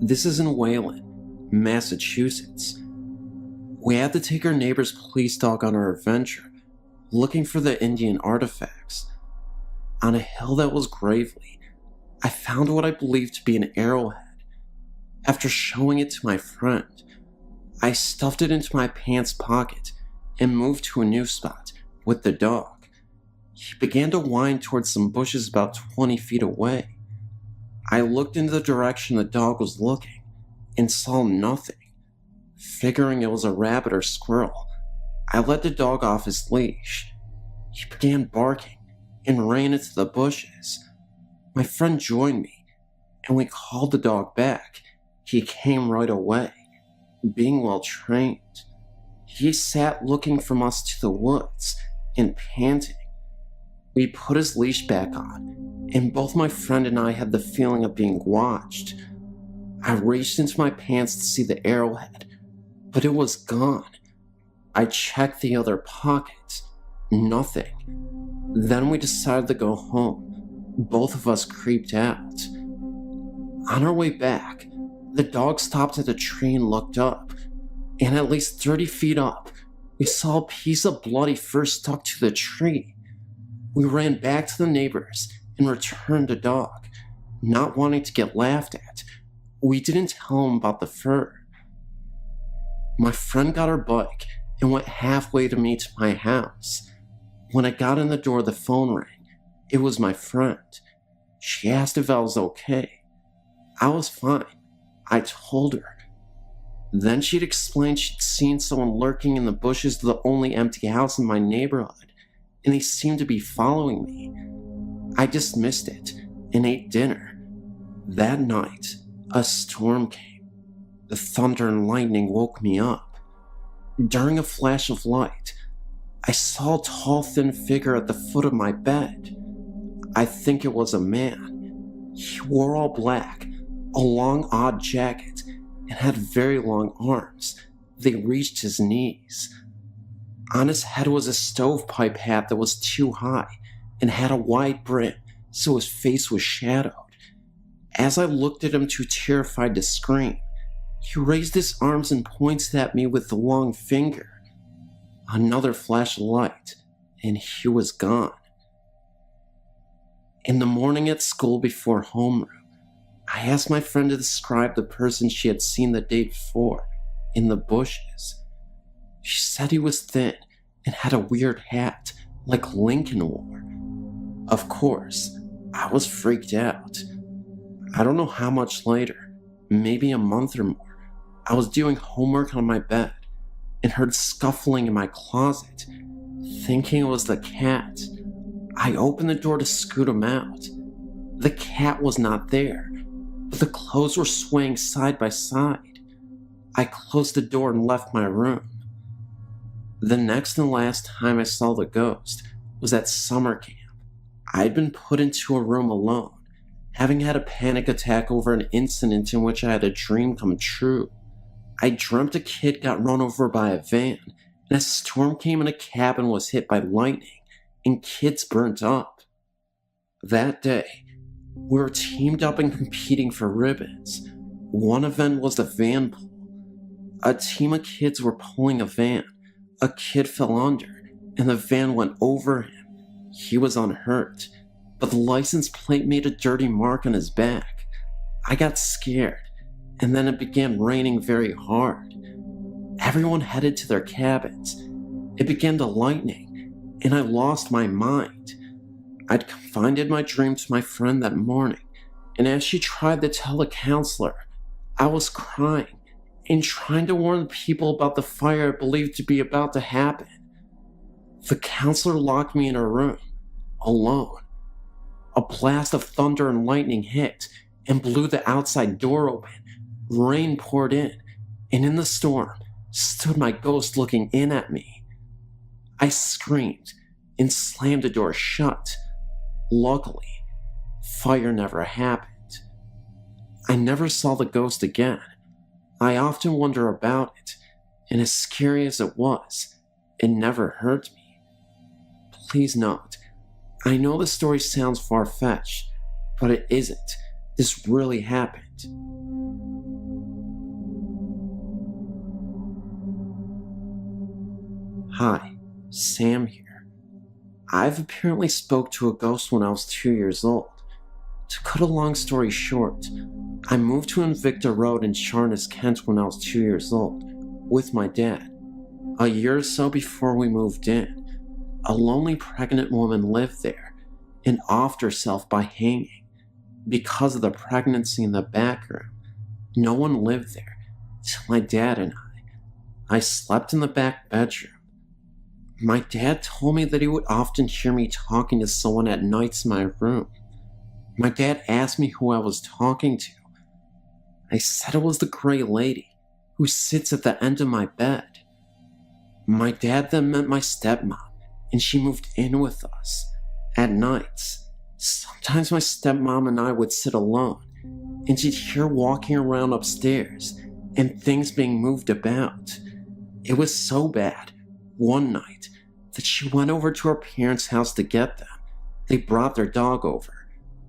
This is in Wayland, Massachusetts. We had to take our neighbor's police dog on our adventure, looking for the Indian artifacts. On a hill that was gravelly, I found what I believed to be an arrowhead. After showing it to my friend, I stuffed it into my pants pocket and moved to a new spot with the dog. He began to whine towards some bushes about 20 feet away. I looked in the direction the dog was looking and saw nothing. Figuring it was a rabbit or squirrel, I let the dog off his leash. He began barking and ran into the bushes. My friend joined me, and we called the dog back. He came right away, being well trained. He sat looking from us to the woods and panting. We put his leash back on, and both my friend and I had the feeling of being watched. I reached into my pants to see the arrowhead, but it was gone. I checked the other pockets. Nothing. Then we decided to go home. Both of us creeped out. On our way back, The dog stopped at a tree and looked up, and at least 30 feet up, we saw a piece of bloody fur stuck to the tree. We ran back to the neighbors and returned the dog, not wanting to get laughed at. We didn't tell him about the fur. My friend got her bike and went halfway to me to my house. When I got in the door, the phone rang. It was my friend. She asked if I was okay. I was fine. I told her. Then she'd explained she'd seen someone lurking in the bushes of the only empty house in my neighborhood, and they seemed to be following me. I dismissed it and ate dinner. That night, a storm came. The thunder and lightning woke me up. During a flash of light, I saw a tall, thin figure at the foot of my bed. I think it was a man. He wore all black, a long, odd jacket, and had very long arms. They reached his knees. On his head was a stovepipe hat that was too high and had a wide brim, so his face was shadowed. As I looked at him, too terrified to scream, he raised his arms and pointed at me with the long finger. Another flash of light, and he was gone. In the morning at school before homeroom, I asked my friend to describe the person she had seen the day before in the bushes. She said he was thin and had a weird hat like Lincoln wore. Of course, I was freaked out. I don't know how much later, maybe a month or more, I was doing homework on my bed and heard scuffling in my closet. Thinking it was the cat, I opened the door to scoot him out. The cat was not there, but the clothes were swaying side by side. I closed the door and left my room. The next and last time I saw the ghost was at summer camp. I had been put into a room alone, having had a panic attack over an incident in which I had a dream come true. I dreamt a kid got run over by a van, and a storm came and a cabin was hit by lightning, and kids burnt up. That day, we were teamed up and competing for ribbons. One event was the van pull. A team of kids were pulling a van. A kid fell under, and the van went over him. He was unhurt, but the license plate made a dirty mark on his back. I got scared, and then it began raining very hard. Everyone headed to their cabins. It began to lightning, and I lost my mind. I'd confided my dream to my friend that morning, and as she tried to tell the counselor, I was crying and trying to warn the people about the fire I believed to be about to happen. The counselor locked me in a room, alone. A blast of thunder and lightning hit and blew the outside door open. Rain poured in, and in the storm stood my ghost looking in at me. I screamed and slammed the door shut. Luckily, fire never happened. I never saw the ghost again. I often wonder about it, and as scary as it was, it never hurt me. Please note, I know the story sounds far-fetched, but it isn't. This really happened. Hi, Sam here. I've apparently spoke to a ghost when I was 2 years old. To cut a long story short, I moved to Invicta Road in Charnes, Kent when I was 2 years old, with my dad. A year or so before we moved in, a lonely pregnant woman lived there and offed herself by hanging. Because of the pregnancy in the back room, no one lived there till my dad and I. I slept in the back bedroom. My dad told me that he would often hear me talking to someone at nights in my room. My dad asked me who I was talking to. I said it was the gray lady who sits at the end of my bed. My dad then met my stepmom, and she moved in with us. At nights, sometimes my stepmom and I would sit alone, and she'd hear walking around upstairs and things being moved about. It was so bad, one night, that she went over to her parents' house to get them. They brought their dog over.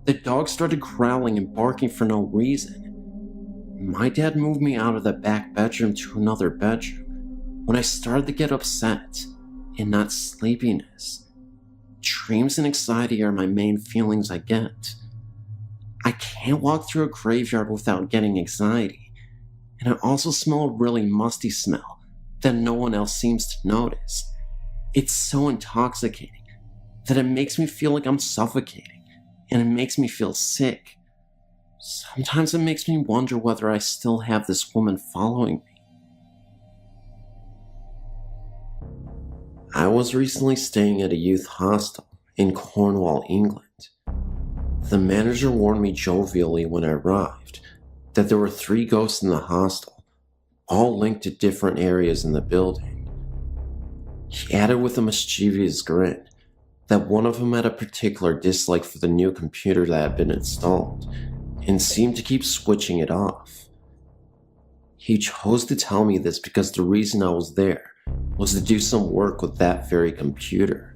The dog started growling and barking for no reason. my dad moved me out of the back bedroom to another bedroom when I started to get upset and not sleepiness. Dreams and anxiety are my main feelings I get. I can't walk through a graveyard without getting anxiety, and I also smell a really musty smell that no one else seems to notice. It's so intoxicating that it makes me feel like I'm suffocating, and it makes me feel sick. Sometimes it makes me wonder whether I still have this woman following me. I was recently staying at a youth hostel in Cornwall, England. The manager warned me jovially when I arrived that there were 3 ghosts in the hostel, all linked to different areas in the building. He added with a mischievous grin that one of them had a particular dislike for the new computer that had been installed and seemed to keep switching it off. He chose to tell me this because the reason I was there was to do some work with that very computer.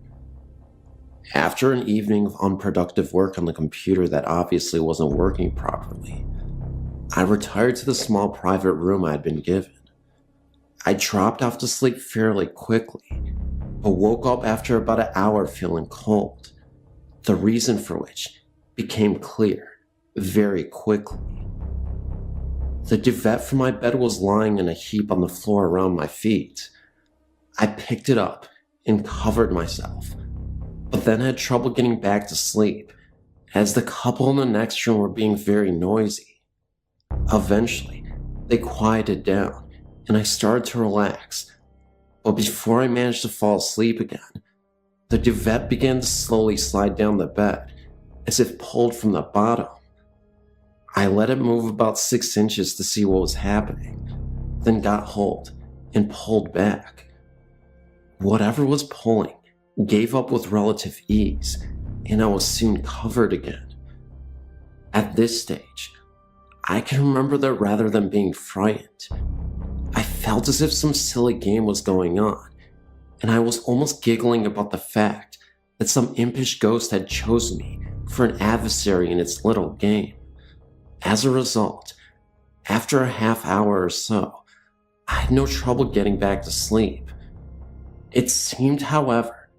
After an evening of unproductive work on the computer that obviously wasn't working properly, I retired to the small private room I had been given. I dropped off to sleep fairly quickly, but woke up after about an hour feeling cold, the reason for which became clear very quickly. The duvet from my bed was lying in a heap on the floor around my feet. I picked it up and covered myself, but then had trouble getting back to sleep as the couple in the next room were being very noisy. Eventually, they quieted down and I started to relax, but before I managed to fall asleep again, the duvet began to slowly slide down the bed as if pulled from the bottom. I let it move about 6 inches to see what was happening, then got hold and pulled back. Whatever was pulling gave up with relative ease, and I was soon covered again. At this stage, I can remember that rather than being frightened, I felt as if some silly game was going on, and I was almost giggling about the fact that some impish ghost had chosen me for an adversary in its little game. As a result, after a half hour or so, I had no trouble getting back to sleep. It seemed, however,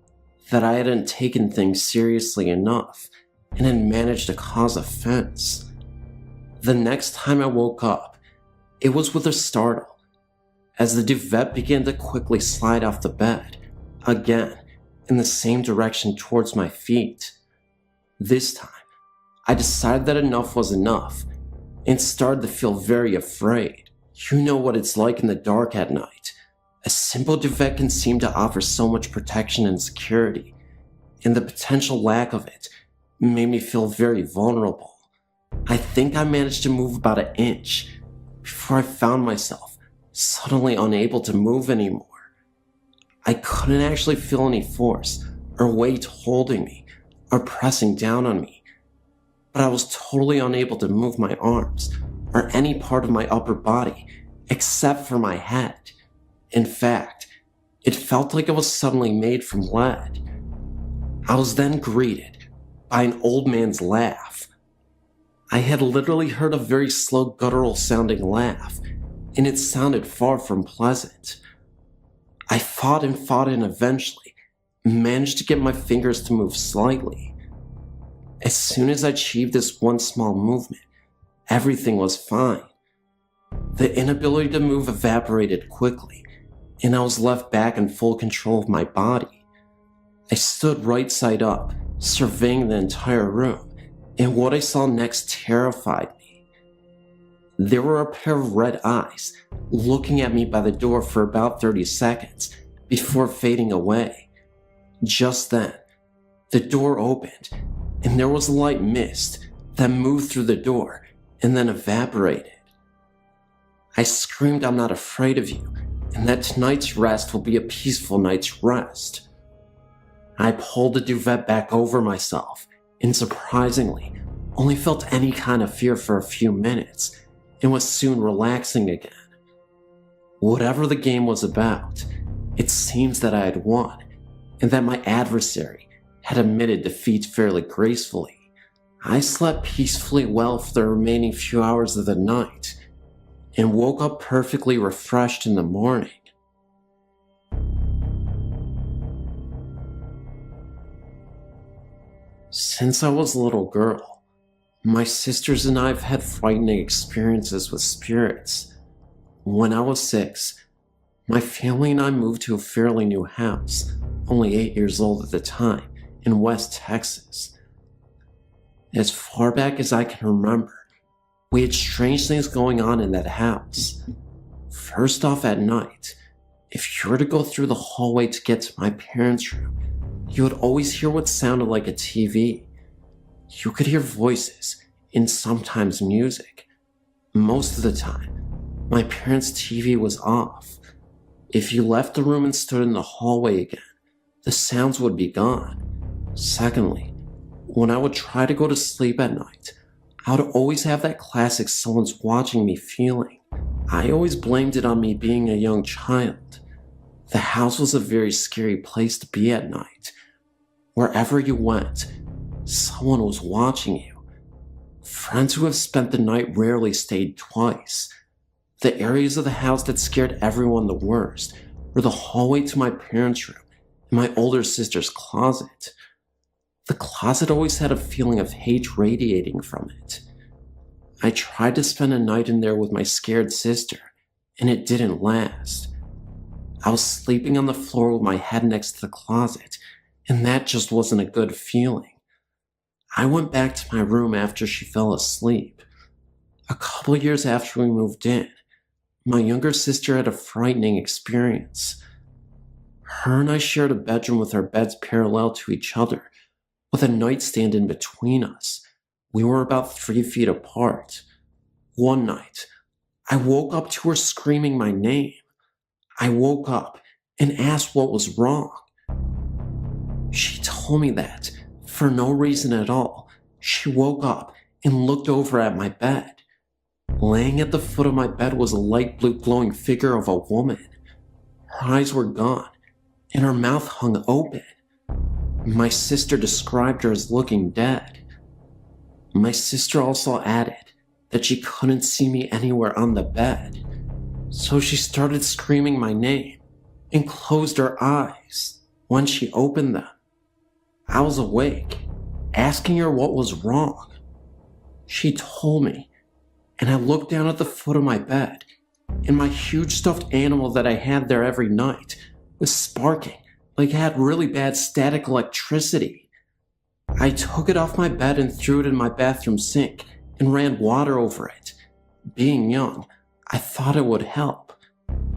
that I hadn't taken things seriously enough and had managed to cause offense. The next time I woke up, it was with a startle, as the duvet began to quickly slide off the bed, again, in the same direction towards my feet. This time, I decided that enough was enough and started to feel very afraid. You know what it's like in the dark at night. A simple duvet can seem to offer so much protection and security, and the potential lack of it made me feel very vulnerable. I think I managed to move about an inch before I found myself suddenly unable to move anymore. I couldn't actually feel any force or weight holding me or pressing down on me, but I was totally unable to move my arms or any part of my upper body except for my head. In fact, it felt like it was suddenly made from lead. I was then greeted by an old man's laugh. I had literally heard a very slow guttural sounding laugh, and it sounded far from pleasant. I fought and eventually managed to get my fingers to move slightly. As soon as I achieved this one small movement, everything was fine. The inability to move evaporated quickly, and I was left back in full control of my body. I stood right side up, surveying the entire room, and what I saw next terrified me. There were a pair of red eyes looking at me by the door for about 30 seconds before fading away. Just then, the door opened, and there was a light mist that moved through the door and then evaporated. I screamed, "I'm not afraid of you, and that tonight's rest will be a peaceful night's rest." I pulled the duvet back over myself, and surprisingly, only felt any kind of fear for a few minutes, and was soon relaxing again. Whatever the game was about, it seems that I had won, and that my adversary had admitted defeat fairly gracefully. I slept peacefully well for the remaining few hours of the night, and woke up perfectly refreshed in the morning. Since I was a little girl, my sisters and I have had frightening experiences with spirits. When I was 6, my family and I moved to a fairly new house, only 8 years old at the time, in West Texas. As far back as I can remember, we had strange things going on in that house. First off, at night, if you were to go through the hallway to get to my parents' room, you would always hear what sounded like a TV. You could hear voices and sometimes music. Most of the time, my parents' TV was off. If you left the room and stood in the hallway again, the sounds would be gone. Secondly, when I would try to go to sleep at night, I would always have that classic someone's watching me feeling. I always blamed it on me being a young child. The house was a very scary place to be at night. Wherever you went, someone was watching you. Friends who have spent the night rarely stayed twice. The areas of the house that scared everyone the worst were the hallway to my parents' room and my older sister's closet. The closet always had a feeling of hate radiating from it. I tried to spend a night in there with my scared sister, and it didn't last. I was sleeping on the floor with my head next to the closet, and that just wasn't a good feeling. I went back to my room after she fell asleep. A couple of years after we moved in, my younger sister had a frightening experience. Her and I shared a bedroom with our beds parallel to each other, with a nightstand in between us. We were about 3 feet apart. One night, I woke up to her screaming my name. I woke up and asked what was wrong. She told me that, for no reason at all, she woke up and looked over at my bed. Laying at the foot of my bed was a light blue glowing figure of a woman. Her eyes were gone, and her mouth hung open. My sister described her as looking dead. My sister also added that she couldn't see me anywhere on the bed, so she started screaming my name and closed her eyes. When she opened them, I was awake, asking her what was wrong. She told me, and I looked down at the foot of my bed, and my huge stuffed animal that I had there every night was sparking like it had really bad static electricity. I took it off my bed and threw it in my bathroom sink and ran water over it. Being young, I thought it would help.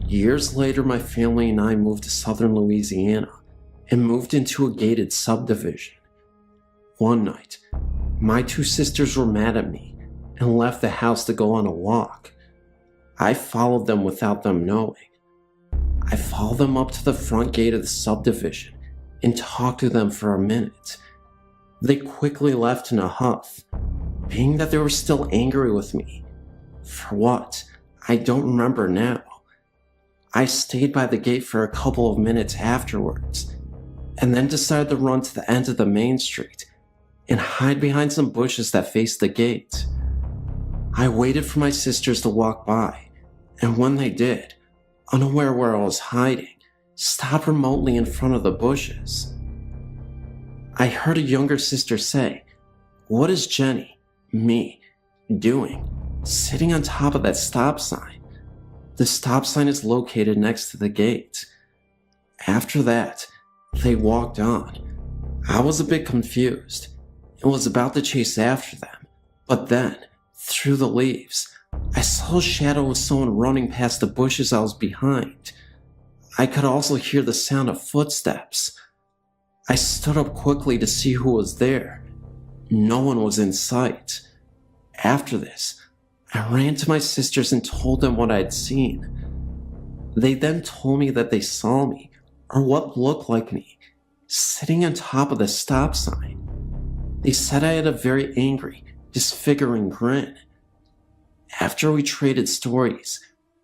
Years later, my family and I moved to southern Louisiana and moved into a gated subdivision. One night, my 2 sisters were mad at me and left the house to go on a walk. I followed them without them knowing. I followed them up to the front gate of the subdivision and talked to them for a minute. They quickly left in a huff, being that they were still angry with me. For what? I don't remember now. I stayed by the gate for a couple of minutes afterwards, and then decided to run to the end of the main street and hide behind some bushes that faced the gate. I waited for my sisters to walk by, and when they did, unaware where I was hiding, stopped remotely in front of the bushes. I heard a younger sister say, "What is Jenny, me, doing, sitting on top of that stop sign?" The stop sign is located next to the gate. After that, they walked on. I was a bit confused and was about to chase after them, but then, through the leaves, I saw a shadow of someone running past the bushes I was behind. I could also hear the sound of footsteps. I stood up quickly to see who was there. No one was in sight. After this, I ran to my sisters and told them what I had seen. They then told me that they saw me, or what looked like me, sitting on top of the stop sign. They said I had a very angry, disfiguring grin. After we traded stories,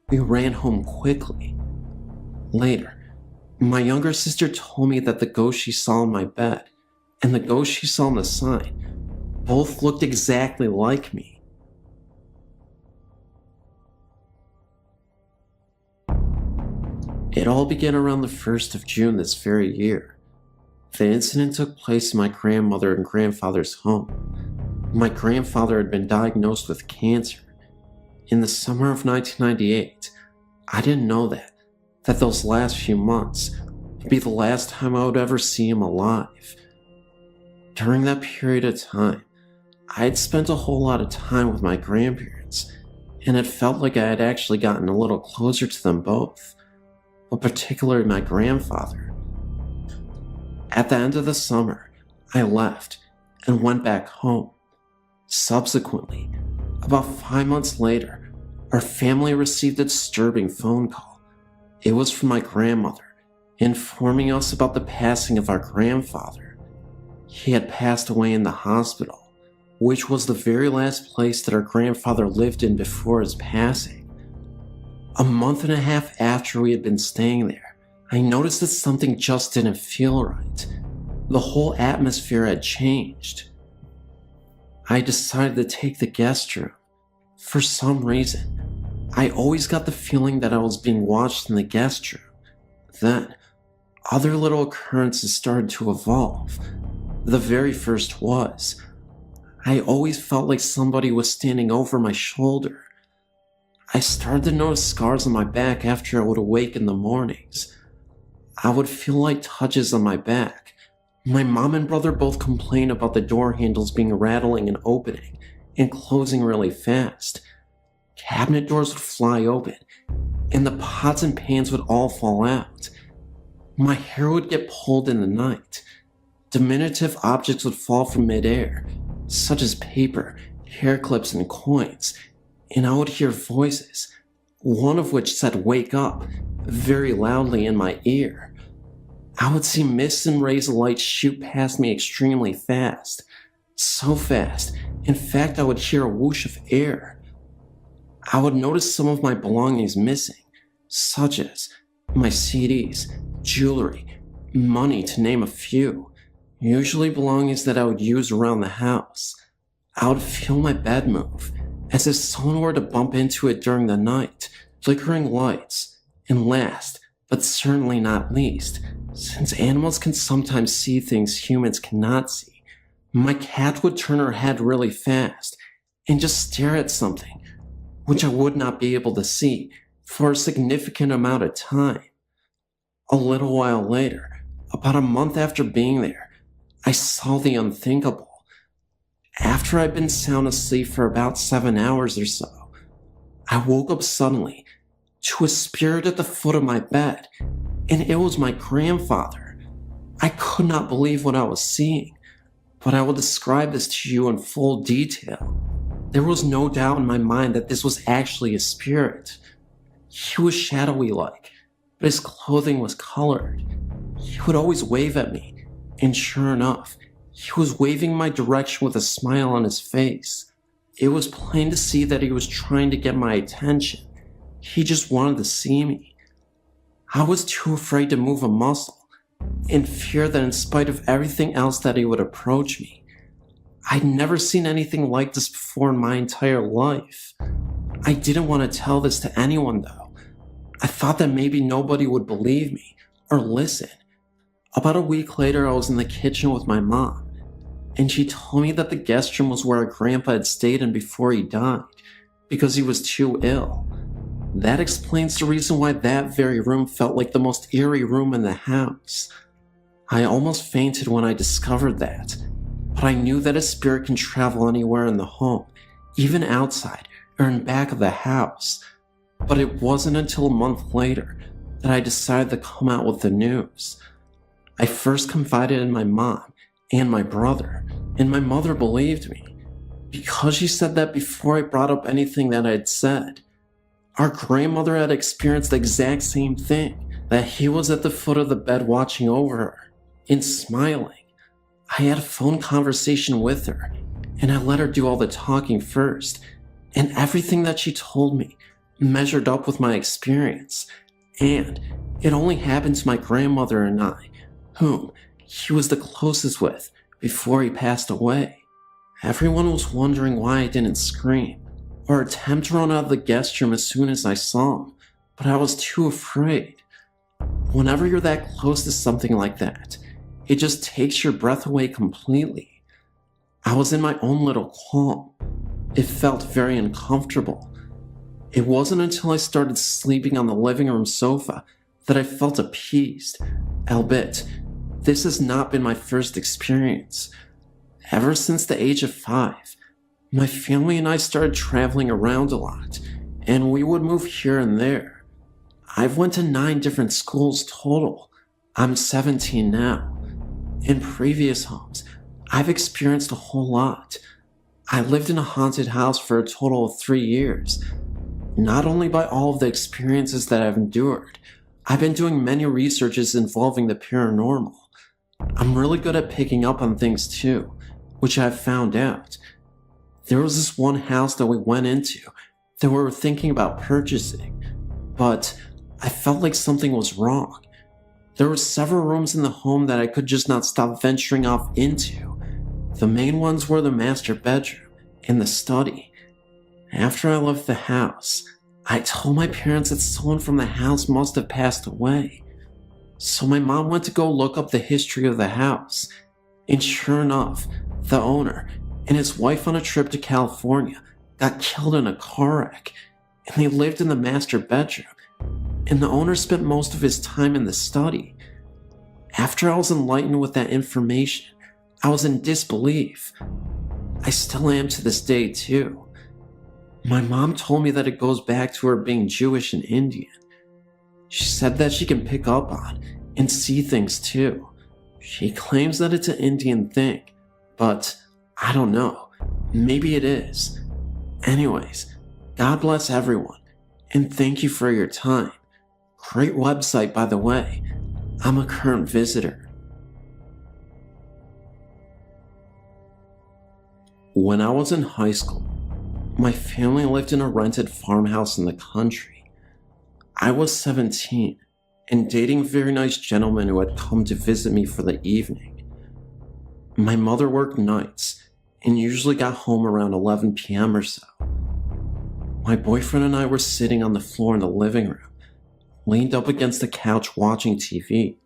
we ran home quickly. Later, my younger sister told me that the ghost she saw in my bed and the ghost she saw on the sign both looked exactly like me. It all began around the 1st of June this very year. The incident took place in my grandmother and grandfather's home. My grandfather had been diagnosed with cancer. In the summer of 1998, I didn't know that those last few months would be the last time I would ever see him alive. During that period of time, I had spent a whole lot of time with my grandparents, and it felt like I had actually gotten a little closer to them both, but particularly my grandfather. At the end of the summer, I left and went back home. Subsequently, about 5 months later, our family received a disturbing phone call. It was from my grandmother, informing us about the passing of our grandfather. He had passed away in the hospital, which was the very last place that our grandfather lived in before his passing. A month and a half after we had been staying there, I noticed that something just didn't feel right. The whole atmosphere had changed. I decided to take the guest room. For some reason, I always got the feeling that I was being watched in the guest room. Then, other little occurrences started to evolve. The very first was, I always felt like somebody was standing over my shoulder. I started to notice scars on my back after I would awake in the mornings. I would feel like touches on my back. My mom and brother both complained about the door handles being rattling and opening and closing really fast. Cabinet doors would fly open, and the pots and pans would all fall out. My hair would get pulled in the night. Diminutive objects would fall from midair, such as paper, hair clips, and coins, and I would hear voices, one of which said, "Wake up," very loudly in my ear. I would see mists and rays of light shoot past me extremely fast. So fast, in fact, I would hear a whoosh of air. I would notice some of my belongings missing, such as my CDs, jewelry, money, to name a few, usually belongings that I would use around the house. I would feel my bed move, as if someone were to bump into it during the night, flickering lights, and last, but certainly not least, since animals can sometimes see things humans cannot see, my cat would turn her head really fast and just stare at something, which I would not be able to see for a significant amount of time. A little while later, about a month after being there, I saw the unthinkable. After I'd been sound asleep for about 7 hours or so, I woke up suddenly to a spirit at the foot of my bed, and it was my grandfather. I could not believe what I was seeing, but I will describe this to you in full detail. There was no doubt in my mind that this was actually a spirit. He was shadowy like, but his clothing was colored. He would always wave at me, and sure enough, he was waving my direction with a smile on his face. It was plain to see that he was trying to get my attention. He just wanted to see me. I was too afraid to move a muscle, in fear that in spite of everything else that he would approach me. I'd never seen anything like this before in my entire life. I didn't want to tell this to anyone though. I thought that maybe nobody would believe me or listen. About a week later, I was in the kitchen with my mom, and she told me that the guest room was where our grandpa had stayed in before he died, because he was too ill. That explains the reason why that very room felt like the most eerie room in the house. I almost fainted when I discovered that, but I knew that a spirit can travel anywhere in the home, even outside or in back of the house. But it wasn't until a month later that I decided to come out with the news. I first confided in my mom and my brother, and my mother believed me, because she said that before I brought up anything that I'd said. Our grandmother had experienced the exact same thing, that he was at the foot of the bed watching over her and smiling. I had a phone conversation with her, and I let her do all the talking first, and everything that she told me measured up with my experience, and it only happened to my grandmother and I, whom he was the closest with before he passed away. Everyone was wondering why I didn't scream or attempt to run out of the guest room as soon as I saw him, but I was too afraid. Whenever you're that close to something like that, it just takes your breath away completely. I was in my own little calm. It felt very uncomfortable. It wasn't until I started sleeping on the living room sofa that I felt appeased, albeit this has not been my first experience. Ever since the age of 5, my family and I started traveling around a lot, and we would move here and there. I've went to 9 different schools total. I'm 17 now. In previous homes, I've experienced a whole lot. I lived in a haunted house for a total of 3 years. Not only by all of the experiences that I've endured, I've been doing many researches involving the paranormal. I'm really good at picking up on things too, which I've found out. There was this one house that we went into that we were thinking about purchasing, but I felt like something was wrong. There were several rooms in the home that I could just not stop venturing off into. The main ones were the master bedroom and the study. After I left the house, I told my parents that someone from the house must have passed away. So my mom went to go look up the history of the house, and sure enough, the owner and his wife on a trip to California got killed in a car wreck, and they lived in the master bedroom, and the owner spent most of his time in the study. After I was enlightened with that information, I was in disbelief. I still am to this day too. My mom told me that it goes back to her being Jewish and Indian. She said that she can pick up on and see things too. She claims that it's an Indian thing, but I don't know. Maybe it is. Anyways, God bless everyone, and thank you for your time. Great website, by the way. I'm a current visitor. When I was in high school, my family lived in a rented farmhouse in the country. I was 17 and dating a very nice gentleman who had come to visit me for the evening. My mother worked nights and usually got home around 11 p.m. or so. My boyfriend and I were sitting on the floor in the living room, leaned up against the couch watching TV,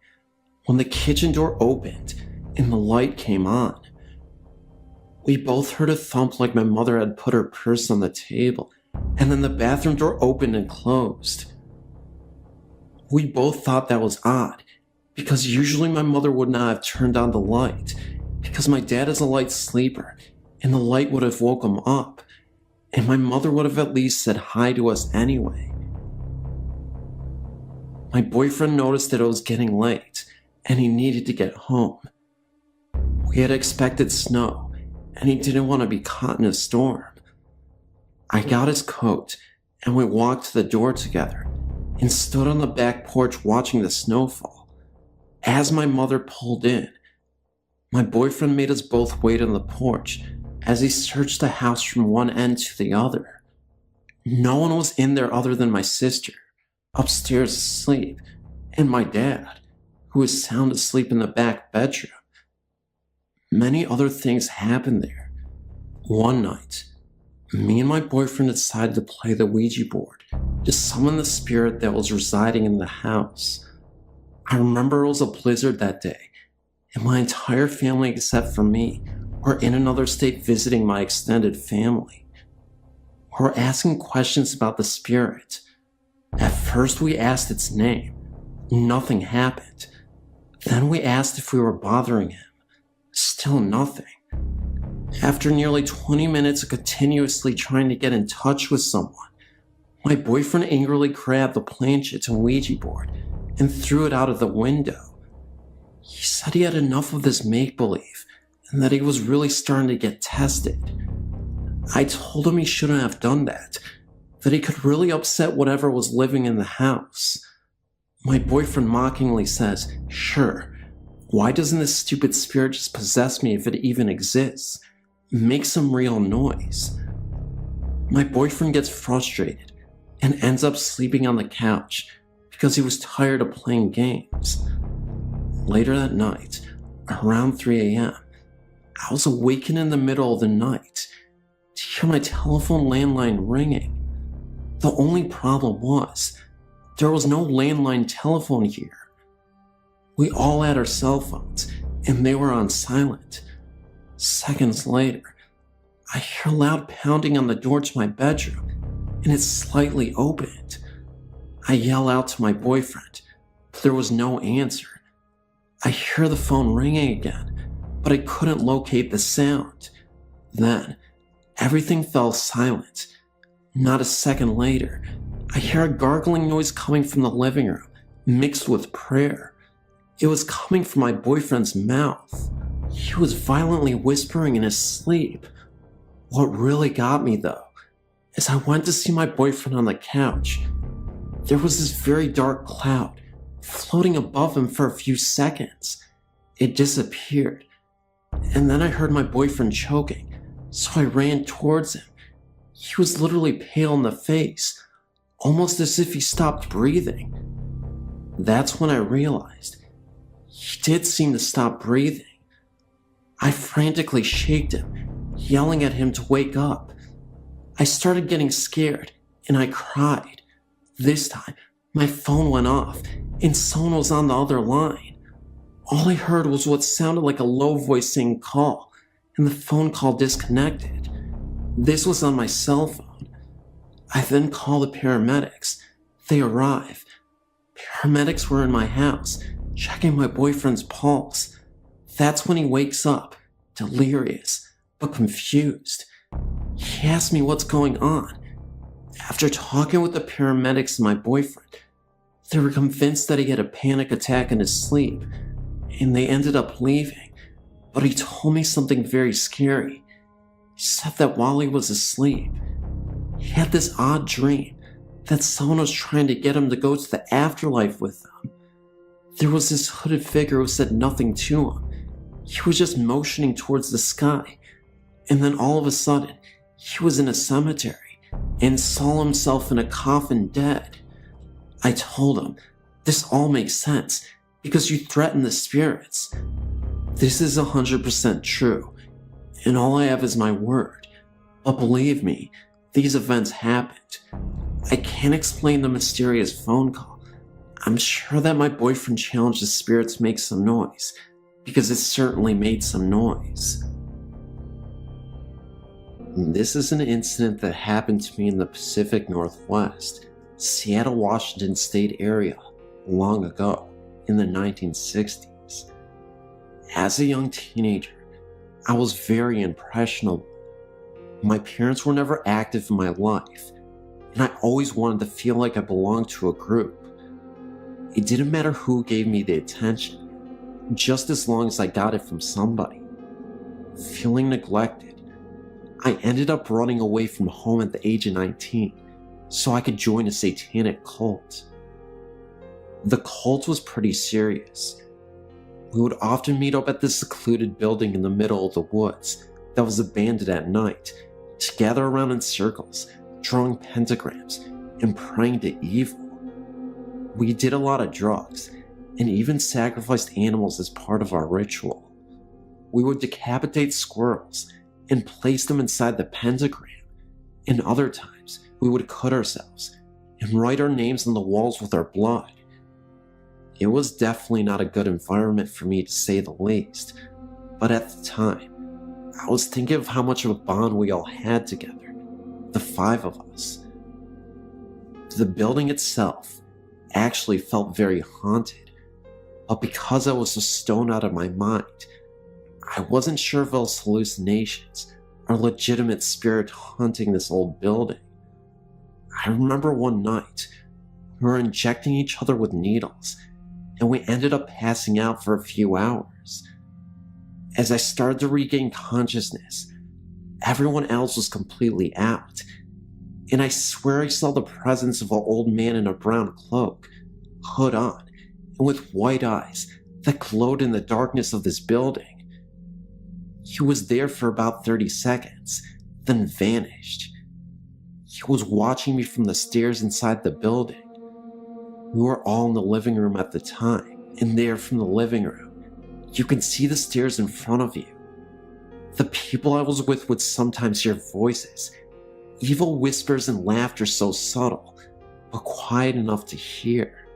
when the kitchen door opened and the light came on. We both heard a thump like my mother had put her purse on the table, and then the bathroom door opened and closed. We both thought that was odd, because usually my mother would not have turned on the light, because my dad is a light sleeper, and the light would have woke him up, and my mother would have at least said hi to us anyway. My boyfriend noticed that it was getting late, and he needed to get home. We had expected snow, and he didn't want to be caught in a storm. I got his coat, and we walked to the door together, and stood on the back porch watching the snowfall. As my mother pulled in, my boyfriend made us both wait on the porch as he searched the house from one end to the other. No one was in there other than my sister, upstairs asleep, and my dad, who was sound asleep in the back bedroom. Many other things happened there. One night, me and my boyfriend decided to play the Ouija board to summon the spirit that was residing in the house. I remember it was a blizzard that day, and my entire family except for me were in another state visiting my extended family. We were asking questions about the spirit. At first we asked its name. Nothing happened. Then we asked if we were bothering him. Still nothing. After nearly 20 minutes of continuously trying to get in touch with someone, my boyfriend angrily grabbed the planchette and Ouija board and threw it out of the window. He said he had enough of this make-believe and that he was really starting to get tested. I told him he shouldn't have done that he could really upset whatever was living in the house. My boyfriend mockingly says, "Sure, why doesn't this stupid spirit just possess me if it even exists? Make some real noise." My boyfriend gets frustrated and ends up sleeping on the couch because he was tired of playing games. Later that night, around 3 a.m., I was awakened in the middle of the night to hear my telephone landline ringing. The only problem was, there was no landline telephone here. We all had our cell phones, and they were on silent. Seconds later, I hear loud pounding on the door to my bedroom, and it's slightly opened. I yell out to my boyfriend, but there was no answer. I hear the phone ringing again, but I couldn't locate the sound. Then, everything fell silent. Not a second later, I hear a gargling noise coming from the living room, mixed with prayer. It was coming from my boyfriend's mouth. He was violently whispering in his sleep. What really got me, though, is I went to see my boyfriend on the couch. There was this very dark cloud floating above him for a few seconds. It disappeared, and then I heard my boyfriend choking, so I ran towards him. He was literally pale in the face, almost as if he stopped breathing. That's when I realized he did seem to stop breathing. I frantically shaked him, yelling at him to wake up. I started getting scared, and I cried. This time, my phone went off, and someone was on the other line. All I heard was what sounded like a low voice saying call, and the phone call disconnected. This was on my cell phone. I then called the paramedics. They arrive. Paramedics were in my house, checking my boyfriend's pulse. That's when he wakes up, delirious, but confused. He asked me what's going on. After talking with the paramedics and my boyfriend, they were convinced that he had a panic attack in his sleep, and they ended up leaving. But he told me something very scary. He said that while he was asleep, he had this odd dream that someone was trying to get him to go to the afterlife with them. There was this hooded figure who said nothing to him. He was just motioning towards the sky, and then all of a sudden, he was in a cemetery and saw himself in a coffin dead. I told him, this all makes sense because you threaten the spirits. This is 100% true, and all I have is my word. But believe me, these events happened. I can't explain the mysterious phone call. I'm sure that my boyfriend challenged the spirit to make some noise, because it certainly made some noise. This is an incident that happened to me in the Pacific Northwest, Seattle, Washington state area, long ago, in the 1960s. As a young teenager, I was very impressionable. My parents were never active in my life, and I always wanted to feel like I belonged to a group. It didn't matter who gave me the attention, just as long as I got it from somebody. Feeling neglected, I ended up running away from home at the age of 19 so I could join a satanic cult. The cult was pretty serious. We would often meet up at this secluded building in the middle of the woods that was abandoned at night to gather around in circles, drawing pentagrams and praying to evil. We did a lot of drugs and even sacrificed animals as part of our ritual. We would decapitate squirrels and place them inside the pentagram, and other times we would cut ourselves and write our names on the walls with our blood. It was definitely not a good environment for me, to say the least, but at the time, I was thinking of how much of a bond we all had together, the 5 of us. The building itself actually felt very haunted, but because I was so stoned out of my mind, I wasn't sure if it was hallucinations or legitimate spirit haunting this old building. I remember one night, we were injecting each other with needles, and we ended up passing out for a few hours. As I started to regain consciousness, everyone else was completely out, and I swear I saw the presence of an old man in a brown cloak, hood on, and with white eyes that glowed in the darkness of this building. He was there for about 30 seconds, then vanished. He was watching me from the stairs inside the building. We were all in the living room at the time, and there from the living room, you can see the stairs in front of you. The people I was with would sometimes hear voices, evil whispers and laughter so subtle, but quiet enough to hear.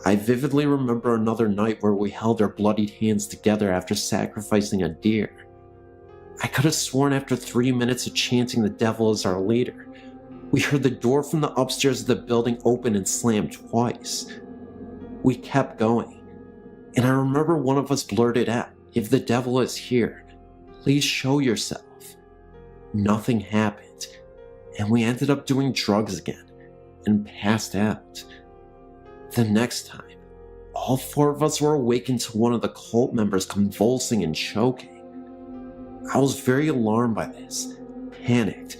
I vividly remember another night where we held our bloodied hands together after sacrificing a deer. I could have sworn after 3 minutes of chanting the devil as our leader, we heard the door from the upstairs of the building open and slam twice. We kept going, and I remember one of us blurted out, "If the devil is here, please show yourself." Nothing happened, and we ended up doing drugs again and passed out. The next time, all 4 of us were awakened to one of the cult members convulsing and choking. I was very alarmed by this, panicked,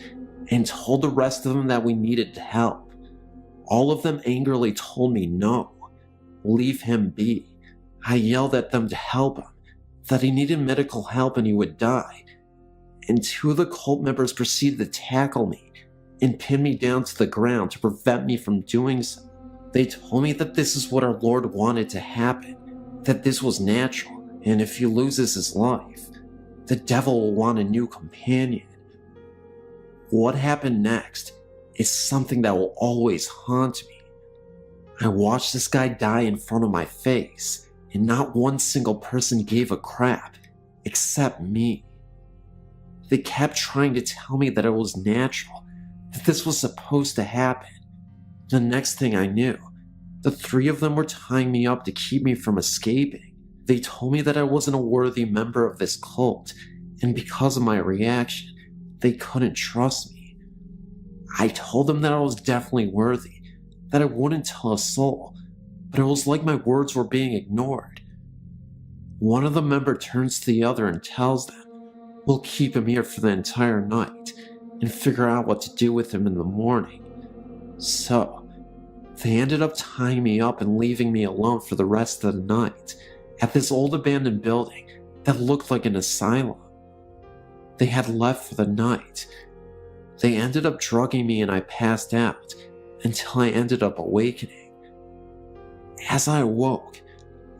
and told the rest of them that we needed help. All of them angrily told me no, leave him be. I yelled at them to help him, that he needed medical help and he would die. And 2 of the cult members proceeded to tackle me and pin me down to the ground to prevent me from doing so. They told me that this is what our Lord wanted to happen, that this was natural, and if he loses his life, the devil will want a new companion. What happened next is something that will always haunt me. I watched this guy die in front of my face, and not one single person gave a crap, except me. They kept trying to tell me that it was natural, that this was supposed to happen. The next thing I knew, the 3 of them were tying me up to keep me from escaping. They told me that I wasn't a worthy member of this cult, and because of my reaction, they couldn't trust me. I told them that I was definitely worthy, that I wouldn't tell a soul, but it was like my words were being ignored. One of the members turns to the other and tells them, "We'll keep him here for the entire night and figure out what to do with him in the morning." So, they ended up tying me up and leaving me alone for the rest of the night at this old abandoned building that looked like an asylum. They had left for the night. They ended up drugging me and I passed out until I ended up awakening. As I awoke,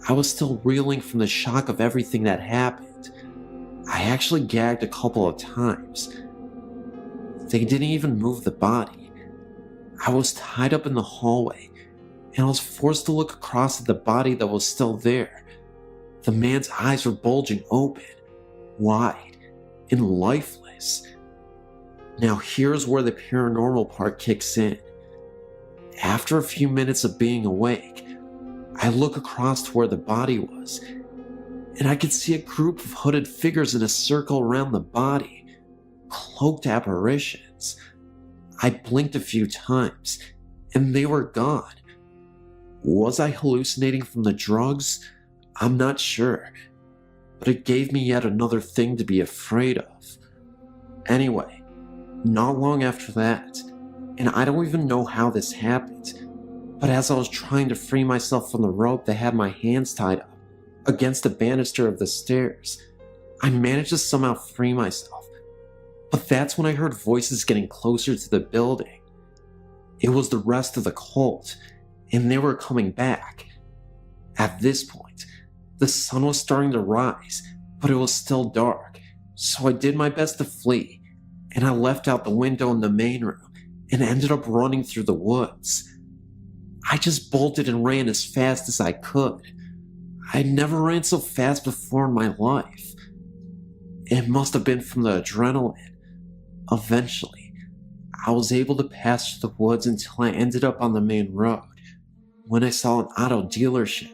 I was still reeling from the shock of everything that happened. I actually gagged a couple of times. They didn't even move the body. I was tied up in the hallway, and I was forced to look across at the body that was still there. The man's eyes were bulging open, wide, and lifeless. Now here's where the paranormal part kicks in. After a few minutes of being awake, I look across to where the body was, and I could see a group of hooded figures in a circle around the body, cloaked apparitions. I blinked a few times, and they were gone. Was I hallucinating from the drugs? I'm not sure, but it gave me yet another thing to be afraid of. Anyway, not long after that, and I don't even know how this happened, but as I was trying to free myself from the rope that had my hands tied up against the banister of the stairs, I managed to somehow free myself. But that's when I heard voices getting closer to the building. It was the rest of the cult, and they were coming back. At this point, the sun was starting to rise, but it was still dark, so I did my best to flee, and I left out the window in the main room and ended up running through the woods. I just bolted and ran as fast as I could. I'd never ran so fast before in my life. It must have been from the adrenaline. Eventually, I was able to pass through the woods until I ended up on the main road. When I saw an auto dealership,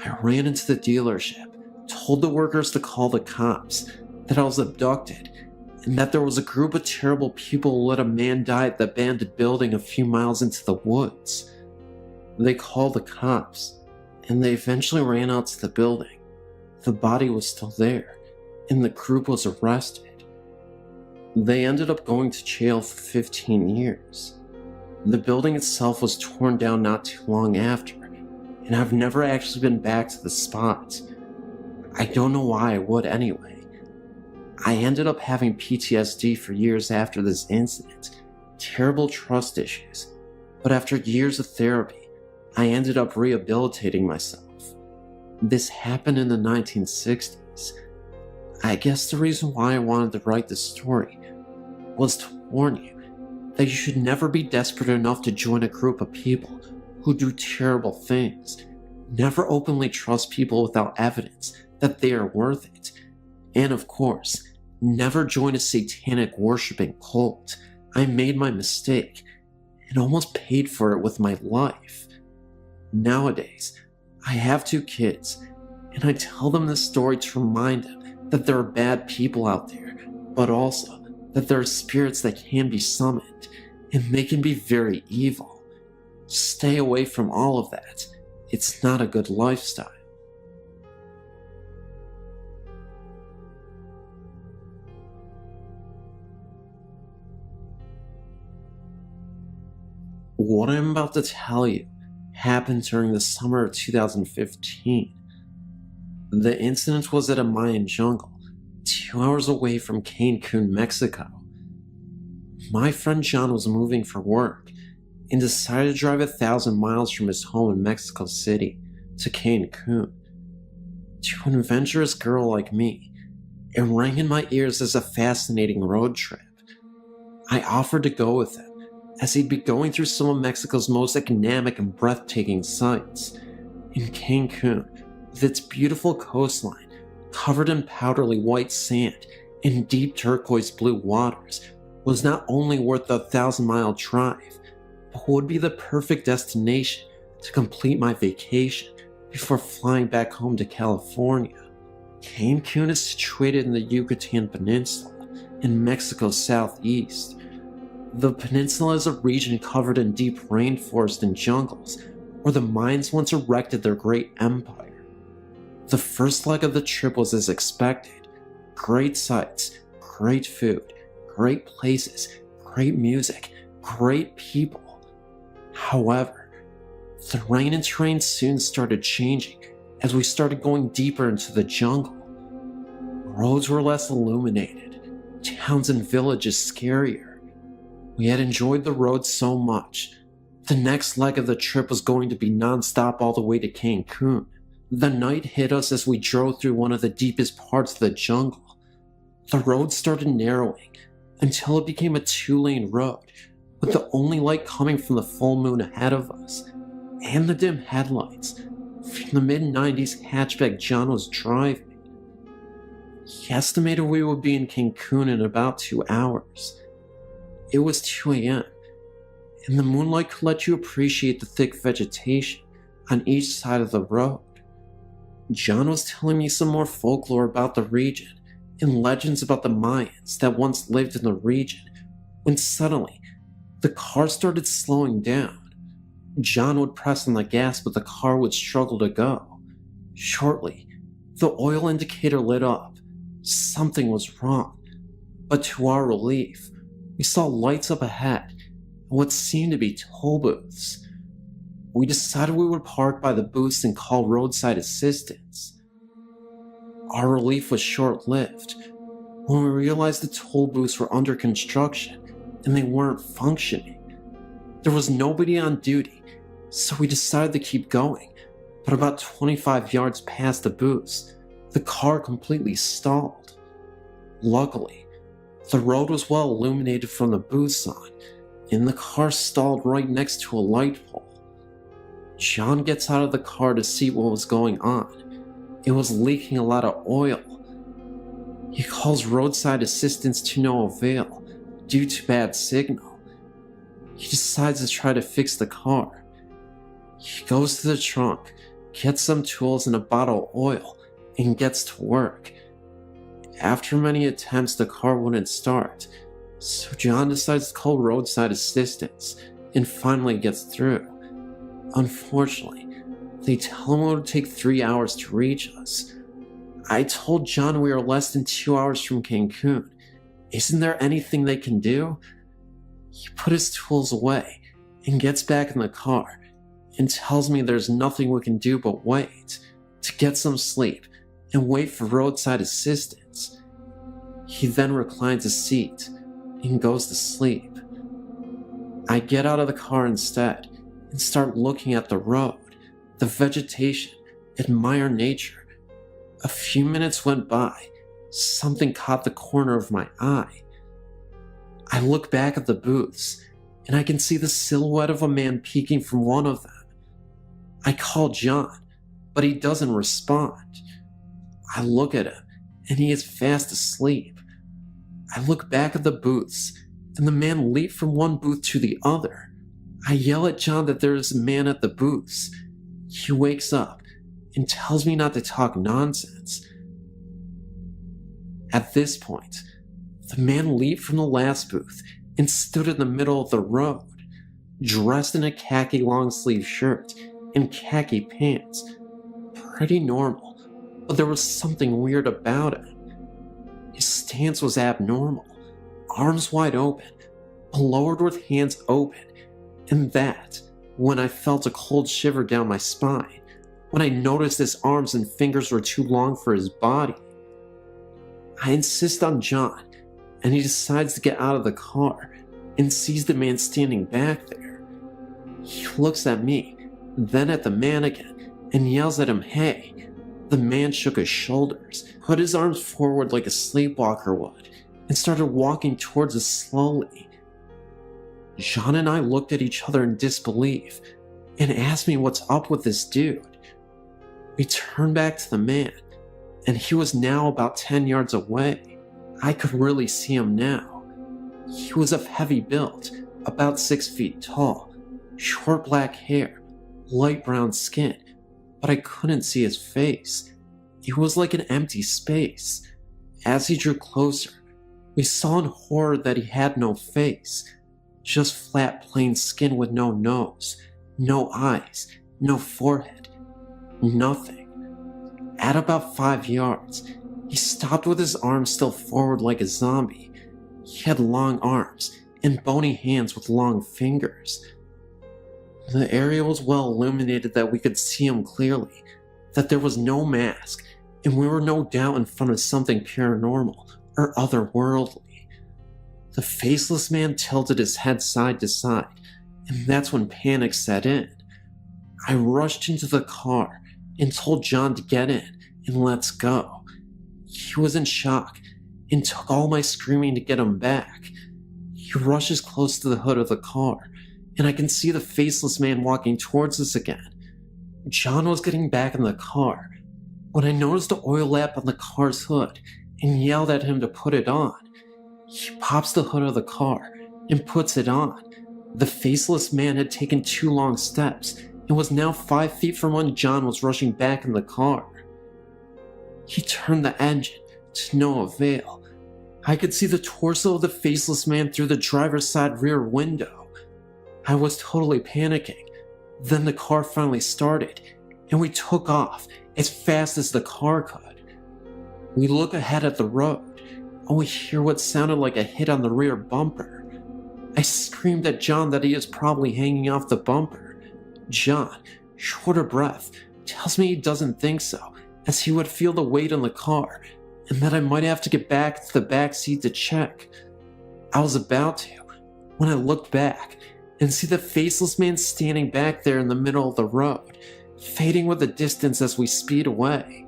I ran into the dealership, told the workers to call the cops, that I was abducted, and that there was a group of terrible people who let a man die at the abandoned building a few miles into the woods. They called the cops, and they eventually ran out to the building. The body was still there, and the group was arrested. They ended up going to jail for 15 years. The building itself was torn down not too long after, and I've never actually been back to the spot. I don't know why I would anyway. I ended up having PTSD for years after this incident, terrible trust issues, but after years of therapy, I ended up rehabilitating myself. This happened in the 1960s. I guess the reason why I wanted to write this story was to warn you that you should never be desperate enough to join a group of people who do terrible things. Never openly trust people without evidence that they are worth it. And of course, never join a satanic worshipping cult. I made my mistake and almost paid for it with my life. Nowadays, I have 2 kids, and I tell them this story to remind them that there are bad people out there, but also that there are spirits that can be summoned, and they can be very evil. Stay away from all of that. It's not a good lifestyle. What I'm about to tell you happened during the summer of 2015. The incident was at a Mayan jungle, 2 hours away from Cancun, Mexico. My friend John was moving for work and decided to drive 1,000 miles from his home in Mexico City to Cancun. To an adventurous girl like me, it rang in my ears as a fascinating road trip. I offered to go with him, as he'd be going through some of Mexico's most economic and breathtaking sights. In Cancun, with its beautiful coastline, covered in powdery white sand and deep turquoise blue waters, was not only worth the 1,000-mile drive, but would be the perfect destination to complete my vacation before flying back home to California. Cancun is situated in the Yucatan Peninsula, in Mexico's southeast. The peninsula is a region covered in deep rainforest and jungles, where the Mayans once erected their great empire. The first leg of the trip was as expected. Great sights, great food, great places, great music, great people. However, the rain and terrain soon started changing as we started going deeper into the jungle. Roads were less illuminated, towns and villages scarier. We had enjoyed the road so much. The next leg of the trip was going to be non-stop all the way to Cancun. The night hit us as we drove through one of the deepest parts of the jungle. The road started narrowing until it became a 2-lane road, with the only light coming from the full moon ahead of us, and the dim headlights from the mid-90s hatchback John was driving. He estimated we would be in Cancun in about 2 hours. It was 2 a.m., and the moonlight could let you appreciate the thick vegetation on each side of the road. John was telling me some more folklore about the region and legends about the Mayans that once lived in the region, when suddenly, the car started slowing down. John would press on the gas, but the car would struggle to go. Shortly, the oil indicator lit up. Something was wrong, but to our relief, we saw lights up ahead and what seemed to be toll booths. We decided we would park by the booths and call roadside assistance. Our relief was short-lived when we realized the toll booths were under construction and they weren't functioning. There was nobody on duty, so we decided to keep going, but about 25 yards past the booths, the car completely stalled. Luckily, the road was well illuminated from the booth sign, and the car stalled right next to a light pole. John gets out of the car to see what was going on. It was leaking a lot of oil. He calls roadside assistance to no avail due to bad signal. He decides to try to fix the car. He goes to the trunk, gets some tools and a bottle of oil, and gets to work. After many attempts, the car wouldn't start, so John decides to call roadside assistance and finally gets through. Unfortunately, they tell him it would take 3 hours to reach us. I told John we are less than 2 hours from Cancun. Isn't there anything they can do? He put his tools away and gets back in the car and tells me there's nothing we can do but wait, to get some sleep and wait for roadside assistance. He then reclines his seat and goes to sleep. I get out of the car instead and start looking at the road, the vegetation, admire nature. A few minutes went by. Something caught the corner of my eye. I look back at the booths, and I can see the silhouette of a man peeking from one of them. I call John, but he doesn't respond. I look at him, and he is fast asleep. I look back at the booths, and the man leaped from one booth to the other. I yell at John that there is a man at the booths. He wakes up and tells me not to talk nonsense. At this point, the man leaped from the last booth and stood in the middle of the road, dressed in a khaki long-sleeve shirt and khaki pants. Pretty normal, but there was something weird about it. His stance was abnormal, arms wide open, but lowered with hands open, and that, when I felt a cold shiver down my spine, when I noticed his arms and fingers were too long for his body. I insist on John, and he decides to get out of the car and sees the man standing back there. He looks at me, then at the man again, and yells at him, "Hey." The man shook his shoulders, put his arms forward like a sleepwalker would, and started walking towards us slowly. John and I looked at each other in disbelief and asked me what's up with this dude. We turned back to the man, and he was now about 10 yards away. I could really see him now. He was of heavy build, about 6 feet tall, short black hair, light brown skin, but I couldn't see his face. It was like an empty space. As he drew closer, we saw in horror that he had no face, just flat plain skin with no nose, no eyes, no forehead, nothing. At about 5 yards, he stopped with his arms still forward like a zombie. He had long arms and bony hands with long fingers. The area was well illuminated that we could see him clearly, that there was no mask, and we were no doubt in front of something paranormal or otherworldly. The faceless man tilted his head side to side, and that's when panic set in. I rushed into the car and told John to get in and let's go. He was in shock and took all my screaming to get him back. He rushes close to the hood of the car, and I can see the faceless man walking towards us again. John was getting back in the car when I noticed the oil lamp on the car's hood and yelled at him to put it on. He pops the hood of the car and puts it on. The faceless man had taken 2 long steps and was now 5 feet from when John was rushing back in the car. He turned the engine to no avail. I could see the torso of the faceless man through the driver's side rear window. I was totally panicking. Then the car finally started, and we took off as fast as the car could. We look ahead at the road, and we hear what sounded like a hit on the rear bumper. I screamed at John that he is probably hanging off the bumper. John, short of breath, tells me he doesn't think so, as he would feel the weight in the car, and that I might have to get back to the back seat to check. I was about to, when I looked back and see the faceless man standing back there in the middle of the road, fading with the distance as we speed away.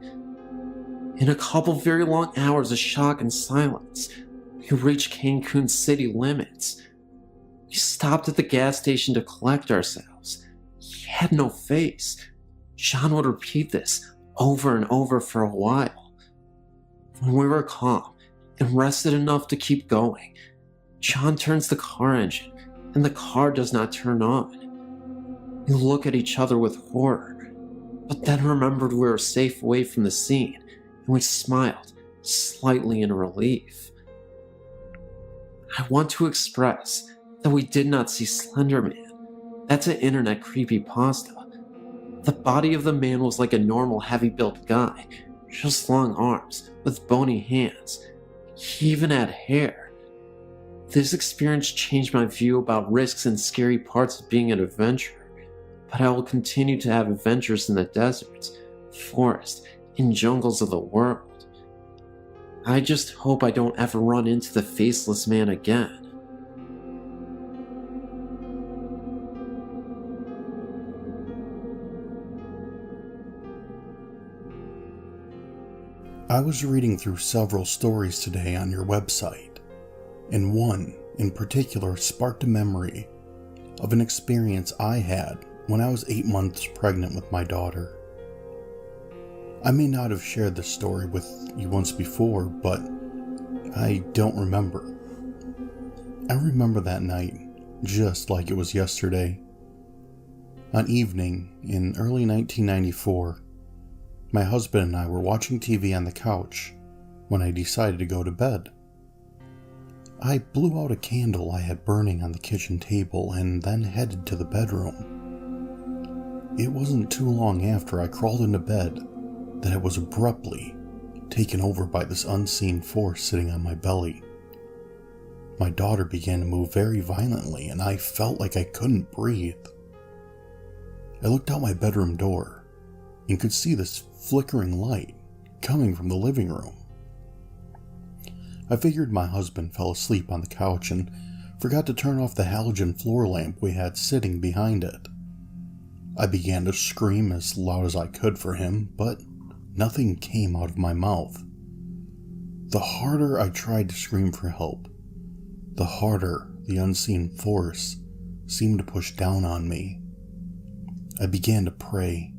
In a couple very long hours of shock and silence, we reached Cancun's city limits. We stopped at the gas station to collect ourselves. He had no face. John would repeat this over and over for a while. When we were calm and rested enough to keep going, John turns the car engine and the car does not turn on. We look at each other with horror, but then remembered we were safe away from the scene, and we smiled, slightly in relief. I want to express that we did not see Slender Man. That's an internet creepypasta. The body of the man was like a normal heavy-built guy, just long arms with bony hands. He even had hair. This experience changed my view about risks and scary parts of being an adventurer, but I will continue to have adventures in the deserts, forests, and jungles of the world. I just hope I don't ever run into the faceless man again. I was reading through several stories today on your website, and one in particular sparked a memory of an experience I had when I was 8 months pregnant with my daughter. I may not have shared this story with you once before, but I don't remember. I remember that night just like it was yesterday. An evening in early 1994, my husband and I were watching TV on the couch when I decided to go to bed. I blew out a candle I had burning on the kitchen table and then headed to the bedroom. It wasn't too long after I crawled into bed that I was abruptly taken over by this unseen force sitting on my belly. My daughter began to move very violently and I felt like I couldn't breathe. I looked out my bedroom door and could see this flickering light coming from the living room. I figured my husband fell asleep on the couch and forgot to turn off the halogen floor lamp we had sitting behind it. I began to scream as loud as I could for him, but nothing came out of my mouth. The harder I tried to scream for help, the harder the unseen force seemed to push down on me. I began to pray.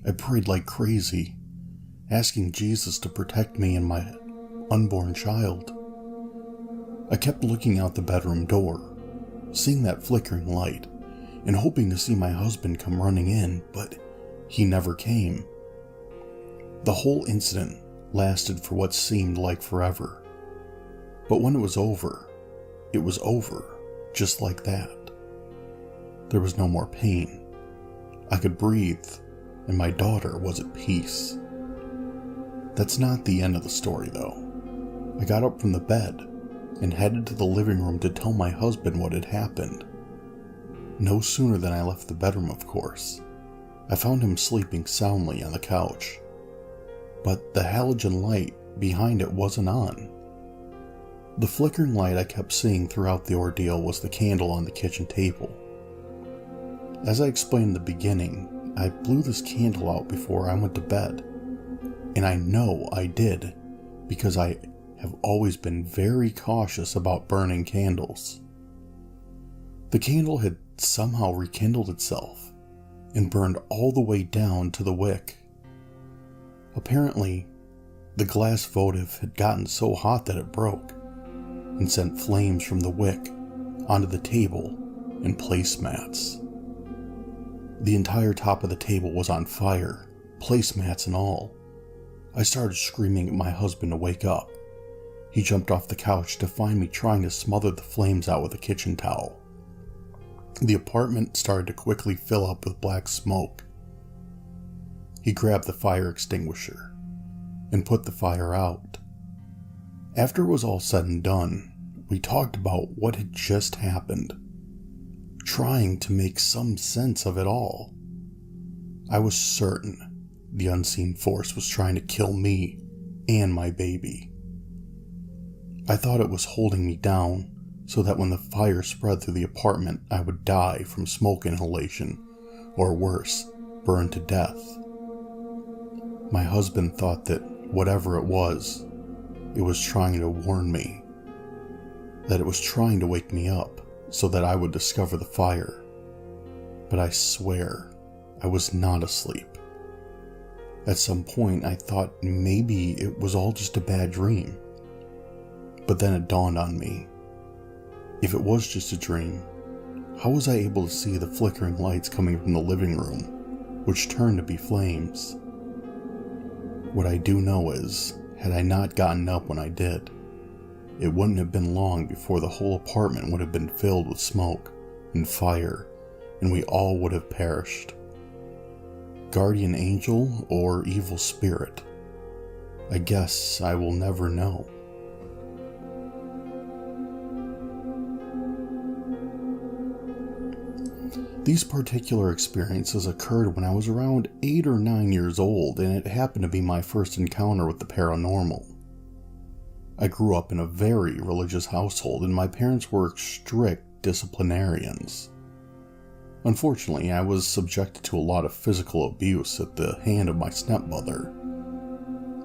I prayed like crazy, asking Jesus to protect me and my unborn child. I kept looking out the bedroom door, seeing that flickering light, and hoping to see my husband come running in, but he never came. The whole incident lasted for what seemed like forever. But when it was over just like that. There was no more pain. I could breathe, and my daughter was at peace. That's not the end of the story, though. I got up from the bed and headed to the living room to tell my husband what had happened. No sooner than I left the bedroom, of course, I found him sleeping soundly on the couch. But the halogen light behind it wasn't on. The flickering light I kept seeing throughout the ordeal was the candle on the kitchen table. As I explained in the beginning, I blew this candle out before I went to bed. And I know I did, because I have always been very cautious about burning candles. The candle had somehow rekindled itself and burned all the way down to the wick. Apparently, the glass votive had gotten so hot that it broke and sent flames from the wick onto the table and placemats. The entire top of the table was on fire, placemats and all. I started screaming at my husband to wake up. He jumped off the couch to find me trying to smother the flames out with a kitchen towel. The apartment started to quickly fill up with black smoke. He grabbed the fire extinguisher and put the fire out. After it was all said and done, we talked about what had just happened, trying to make some sense of it all. I was certain the unseen force was trying to kill me and my baby. I thought it was holding me down so that when the fire spread through the apartment, I would die from smoke inhalation, or worse, burn to death. My husband thought that whatever it was trying to warn me, that it was trying to wake me up so that I would discover the fire. But I swear, I was not asleep. At some point, I thought maybe it was all just a bad dream. But then it dawned on me. If it was just a dream, how was I able to see the flickering lights coming from the living room, which turned to be flames? What I do know is, had I not gotten up when I did, it wouldn't have been long before the whole apartment would have been filled with smoke and fire, and we all would have perished. Guardian angel or evil spirit? I guess I will never know. These particular experiences occurred when I was around 8 or 9 years old, and it happened to be my first encounter with the paranormal. I grew up in a very religious household, and my parents were strict disciplinarians. Unfortunately, I was subjected to a lot of physical abuse at the hand of my stepmother.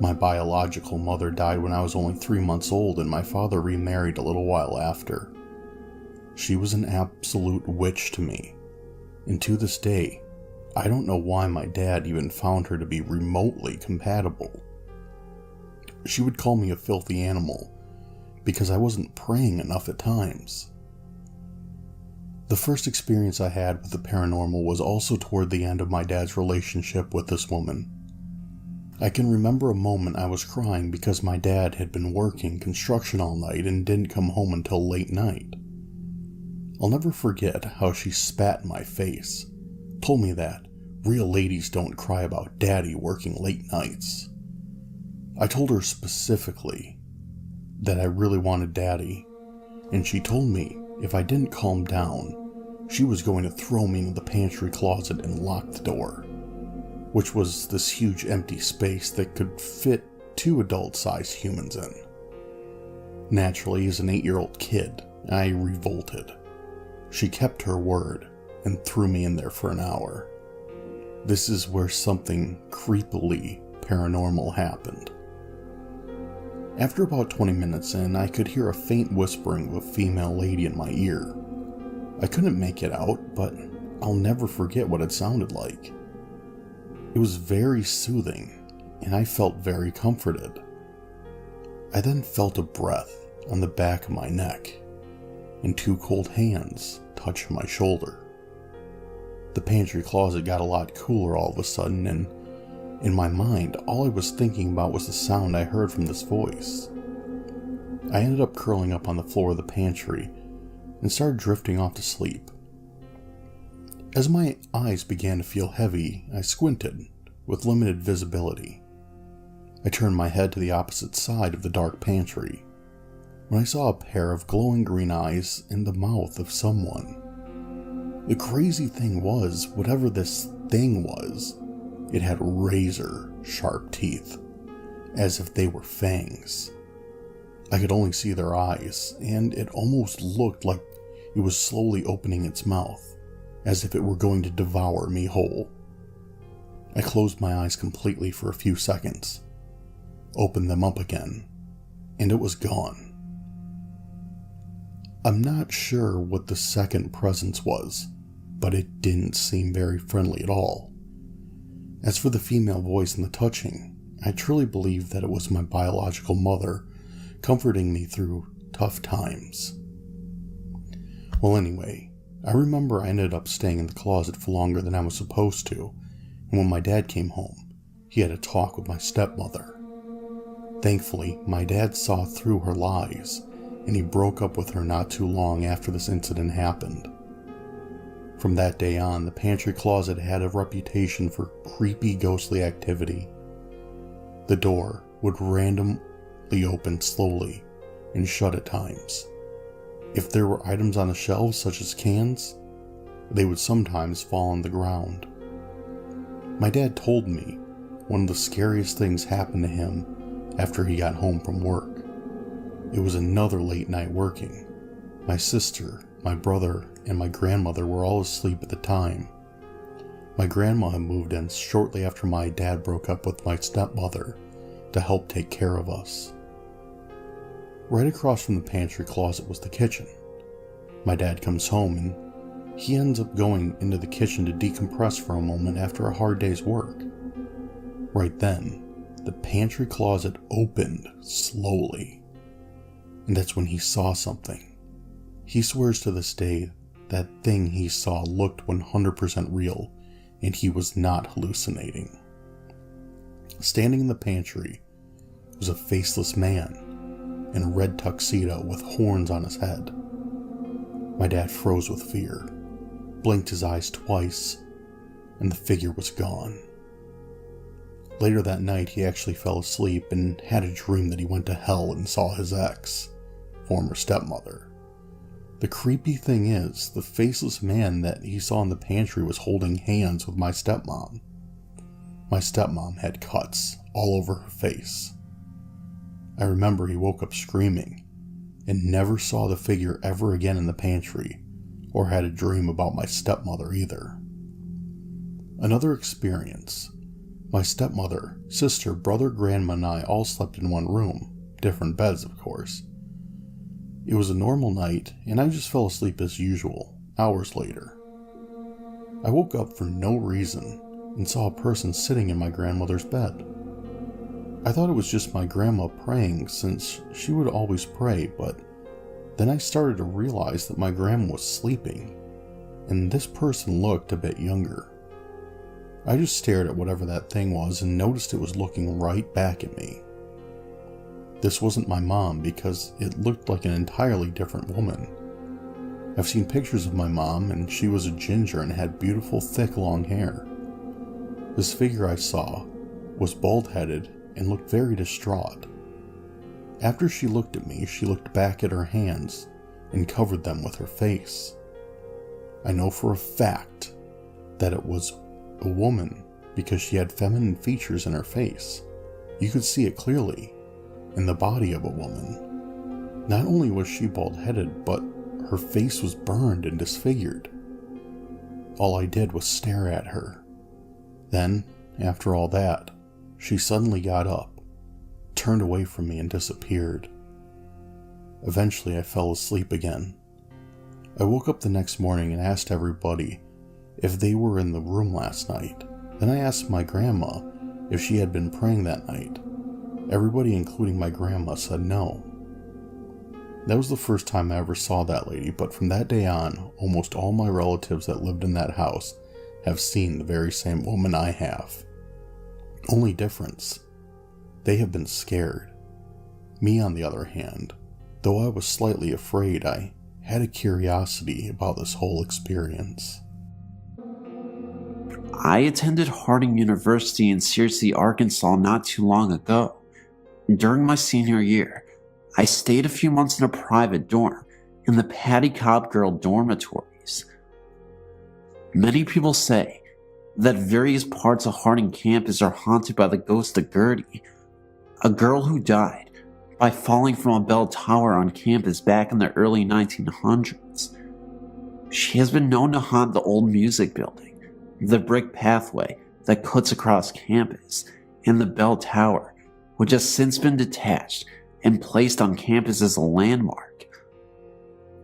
My biological mother died when I was only 3 months old, and my father remarried a little while after. She was an absolute witch to me. And to this day, I don't know why my dad even found her to be remotely compatible. She would call me a filthy animal because I wasn't praying enough at times. The first experience I had with the paranormal was also toward the end of my dad's relationship with this woman. I can remember a moment I was crying because my dad had been working construction all night and didn't come home until late night. I'll never forget how she spat in my face, told me that real ladies don't cry about daddy working late nights. I told her specifically that I really wanted daddy, and she told me if I didn't calm down, she was going to throw me into the pantry closet and lock the door, which was this huge empty space that could fit 2 adult-sized humans in. Naturally, as an 8-year-old kid, I revolted. She kept her word and threw me in there for an hour. This is where something creepily paranormal happened. After about 20 minutes in, I could hear a faint whispering of a female lady in my ear. I couldn't make it out, but I'll never forget what it sounded like. It was very soothing, and I felt very comforted. I then felt a breath on the back of my neck, and 2 cold hands touched my shoulder. The pantry closet got a lot cooler all of a sudden, and in my mind, all I was thinking about was the sound I heard from this voice. I ended up curling up on the floor of the pantry and started drifting off to sleep. As my eyes began to feel heavy, I squinted with limited visibility. I turned my head to the opposite side of the dark pantry when I saw a pair of glowing green eyes in the mouth of someone. The crazy thing was, whatever this thing was, it had razor-sharp teeth, as if they were fangs. I could only see their eyes, and it almost looked like it was slowly opening its mouth, as if it were going to devour me whole. I closed my eyes completely for a few seconds, opened them up again, and it was gone. I'm not sure what the second presence was, but it didn't seem very friendly at all. As for the female voice and the touching, I truly believe that it was my biological mother comforting me through tough times. Well, anyway, I remember I ended up staying in the closet for longer than I was supposed to, and when my dad came home, he had a talk with my stepmother. Thankfully, my dad saw through her lies, and he broke up with her not too long after this incident happened. From that day on, the pantry closet had a reputation for creepy, ghostly activity. The door would randomly open slowly and shut at times. If there were items on the shelves, such as cans, they would sometimes fall on the ground. My dad told me one of the scariest things happened to him after he got home from work. It was another late night working. My sister, my brother, and my grandmother were all asleep at the time. My grandma had moved in shortly after my dad broke up with my stepmother to help take care of us. Right across from the pantry closet was the kitchen. My dad comes home and he ends up going into the kitchen to decompress for a moment after a hard day's work. Right then, the pantry closet opened slowly, and that's when he saw something. He swears to this day that thing he saw looked 100% real, and he was not hallucinating. Standing in the pantry was a faceless man in a red tuxedo with horns on his head. My dad froze with fear, blinked his eyes twice, and the figure was gone. Later that night, he actually fell asleep and had a dream that he went to hell and saw his ex, former stepmother. The creepy thing is, the faceless man that he saw in the pantry was holding hands with my stepmom. My stepmom had cuts all over her face. I remember he woke up screaming and never saw the figure ever again in the pantry, or had a dream about my stepmother either. Another experience. My stepmother, sister, brother, grandma, and I all slept in one room, different beds of course. It was a normal night, and I just fell asleep as usual, hours later. I woke up for no reason and saw a person sitting in my grandmother's bed. I thought it was just my grandma praying since she would always pray, but then I started to realize that my grandma was sleeping, and this person looked a bit younger. I just stared at whatever that thing was and noticed it was looking right back at me. This wasn't my mom because it looked like an entirely different woman. I've seen pictures of my mom and she was a ginger and had beautiful thick long hair. This figure I saw was bald-headed and looked very distraught. After she looked at me, she looked back at her hands and covered them with her face. I know for a fact that it was a woman because she had feminine features in her face. You could see it clearly in the body of a woman. Not only was she bald-headed, but her face was burned and disfigured. All I did was stare at her. Then, after all that, she suddenly got up, turned away from me and disappeared. Eventually I fell asleep again. I woke up the next morning and asked everybody if they were in the room last night. Then I asked my grandma if she had been praying that night. Everybody, including my grandma, said no. That was the first time I ever saw that lady, but from that day on, almost all my relatives that lived in that house have seen the very same woman I have. Only difference, they have been scared. Me, on the other hand, though I was slightly afraid, I had a curiosity about this whole experience. I attended Harding University in Searcy, Arkansas not too long ago. During my senior year, I stayed a few months in a private dorm in the Patty Cobb Girl dormitories. Many people say that various parts of Harding campus are haunted by the ghost of Gertie, a girl who died by falling from a bell tower on campus back in the early 1900s. She has been known to haunt the old music building, the brick pathway that cuts across campus, and the bell tower, which has since been detached and placed on campus as a landmark.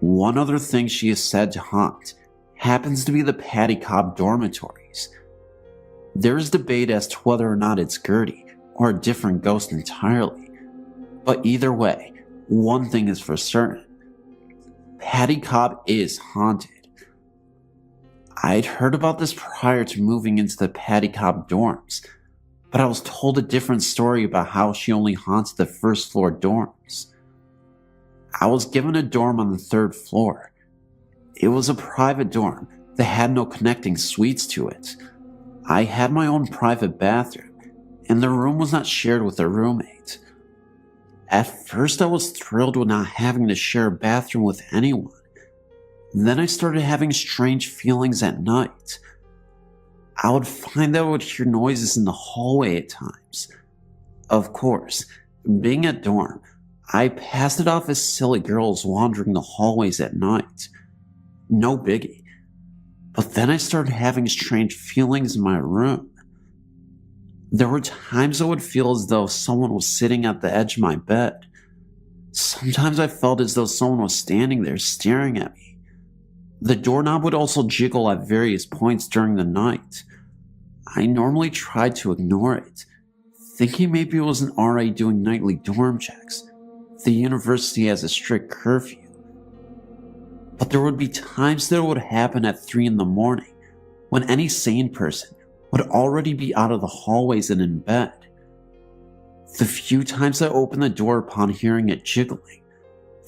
One other thing she is said to haunt happens to be the Patty Cobb dormitories. There is debate as to whether or not it's Gertie or a different ghost entirely, but either way, one thing is for certain. Patty Cobb is haunted. I'd heard about this prior to moving into the Patty Cobb dorms, but I was told a different story about how she only haunted the first floor dorms. I was given a dorm on the third floor. It was a private dorm that had no connecting suites to it. I had my own private bathroom, and the room was not shared with a roommate. At first I was thrilled with not having to share a bathroom with anyone. Then I started having strange feelings at night. I would find that I would hear noises in the hallway at times. Of course, being at dorm, I passed it off as silly girls wandering the hallways at night. No biggie. But then I started having strange feelings in my room. There were times I would feel as though someone was sitting at the edge of my bed. Sometimes I felt as though someone was standing there staring at me. The doorknob would also jiggle at various points during the night. I normally tried to ignore it, thinking maybe it was an RA doing nightly dorm checks. The university has a strict curfew. But there would be times that it would happen at 3 in the morning, when any sane person would already be out of the hallways and in bed. The few times I opened the door upon hearing it jiggling,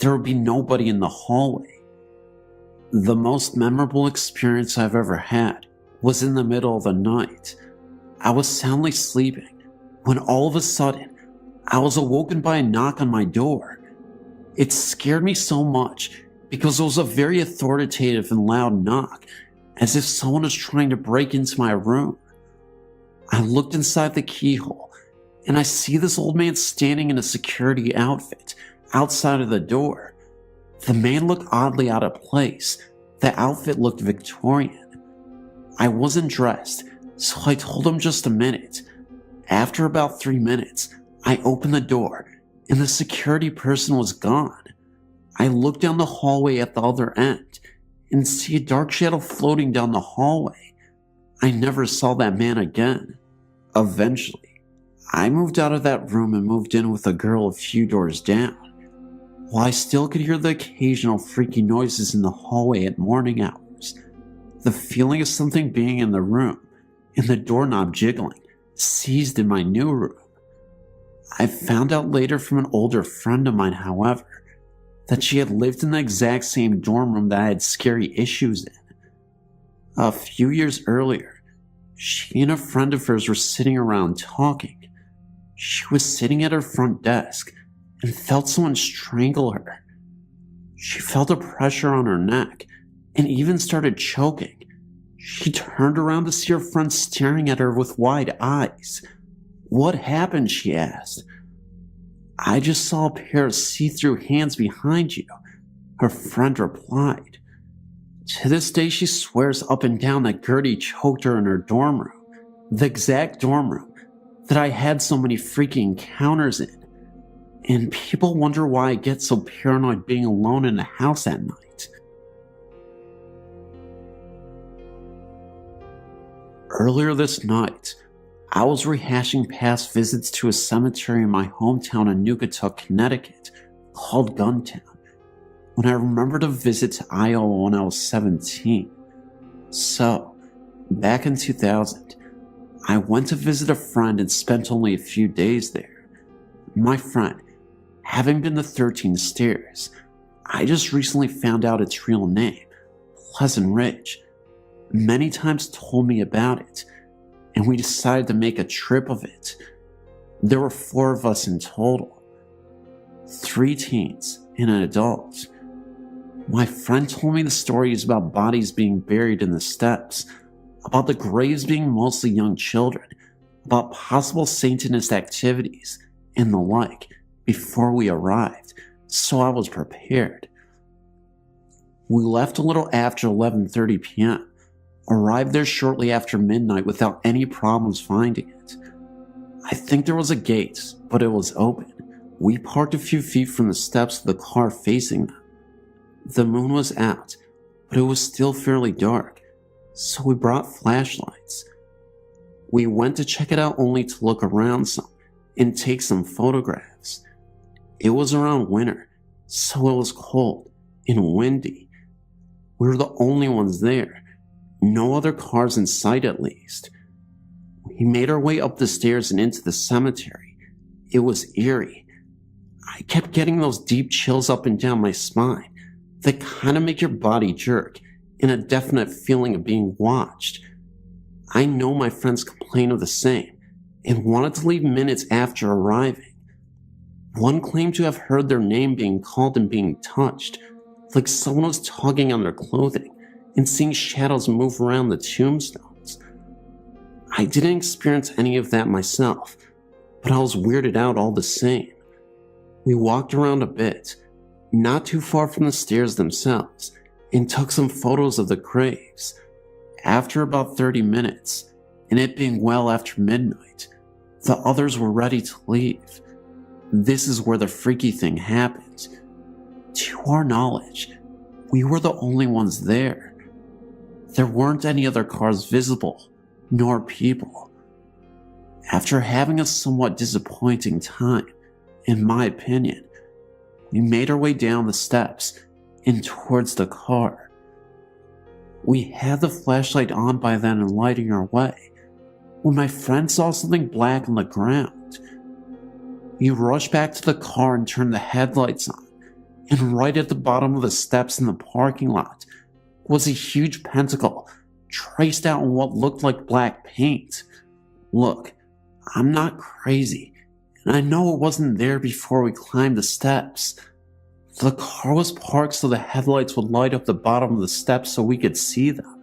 there would be nobody in the hallway. The most memorable experience I've ever had was in the middle of the night. I was soundly sleeping when all of a sudden I was awoken by a knock on my door. It scared me so much because it was a very authoritative and loud knock, as if someone was trying to break into my room. I looked inside the keyhole and I see this old man standing in a security outfit outside of the door. The man looked oddly out of place. The outfit looked Victorian. I wasn't dressed, so I told him just a minute. After about 3 minutes, I opened the door and the security person was gone. I looked down the hallway at the other end and see a dark shadow floating down the hallway. I never saw that man again. Eventually, I moved out of that room and moved in with a girl a few doors down. While I still could hear the occasional freaky noises in the hallway at morning hours, the feeling of something being in the room and the doorknob jiggling ceased in my new room. I found out later from an older friend of mine, however, that she had lived in the exact same dorm room that I had scary issues in. A few years earlier, she and a friend of hers were sitting around talking. She was sitting at her front desk and felt someone strangle her. She felt a pressure on her neck and even started choking. She turned around to see her friend staring at her with wide eyes. "What happened?" she asked. "I just saw a pair of see-through hands behind you," her friend replied. To this day, she swears up and down that Gertie choked her in her dorm room, the exact dorm room that I had so many freaky encounters in. And people wonder why I get so paranoid being alone in the house at night. Earlier this night, I was rehashing past visits to a cemetery in my hometown in Nukatuk, Connecticut, called Guntown, when I remembered a visit to Iowa when I was 17. So, back in 2000, I went to visit a friend and spent only a few days there. My friend, having been to 13 Stairs, I just recently found out its real name, Pleasant Ridge, many times told me about it, and we decided to make a trip of it. There were 4 of us in total, 3 teens and an adult. My friend told me the stories about bodies being buried in the steps, about the graves being mostly young children, about possible Satanist activities, and the like, before we arrived, so I was prepared. We left a little after 11:30 p.m., arrived there shortly after midnight without any problems finding it. I think there was a gate, but it was open. We parked a few feet from the steps with the car facing them. The moon was out, but it was still fairly dark, so we brought flashlights. We went to check it out only to look around some and take some photographs. It was around winter, so it was cold and windy. We were the only ones there, no other cars in sight at least. We made our way up the stairs and into the cemetery. It was eerie. I kept getting those deep chills up and down my spine that kind of make your body jerk, and a definite feeling of being watched. I know my friends complained of the same, and wanted to leave minutes after arriving. One claimed to have heard their name being called and being touched, like someone was tugging on their clothing, and seeing shadows move around the tombstones. I didn't experience any of that myself, but I was weirded out all the same. We walked around a bit, not too far from the stairs themselves, and took some photos of the graves. After about 30 minutes, and it being well after midnight, the others were ready to leave. This is where the freaky thing happened. To our knowledge, we were the only ones there. There weren't any other cars visible, nor people. After having a somewhat disappointing time, in my opinion, we made our way down the steps and towards the car. We had the flashlight on by then and lighting our way, when my friend saw something black on the ground. He rushed back to the car and turned the headlights on, and right at the bottom of the steps in the parking lot was a huge pentacle traced out in what looked like black paint. Look, I'm not crazy, and I know it wasn't there before we climbed the steps. The car was parked so the headlights would light up the bottom of the steps so we could see them.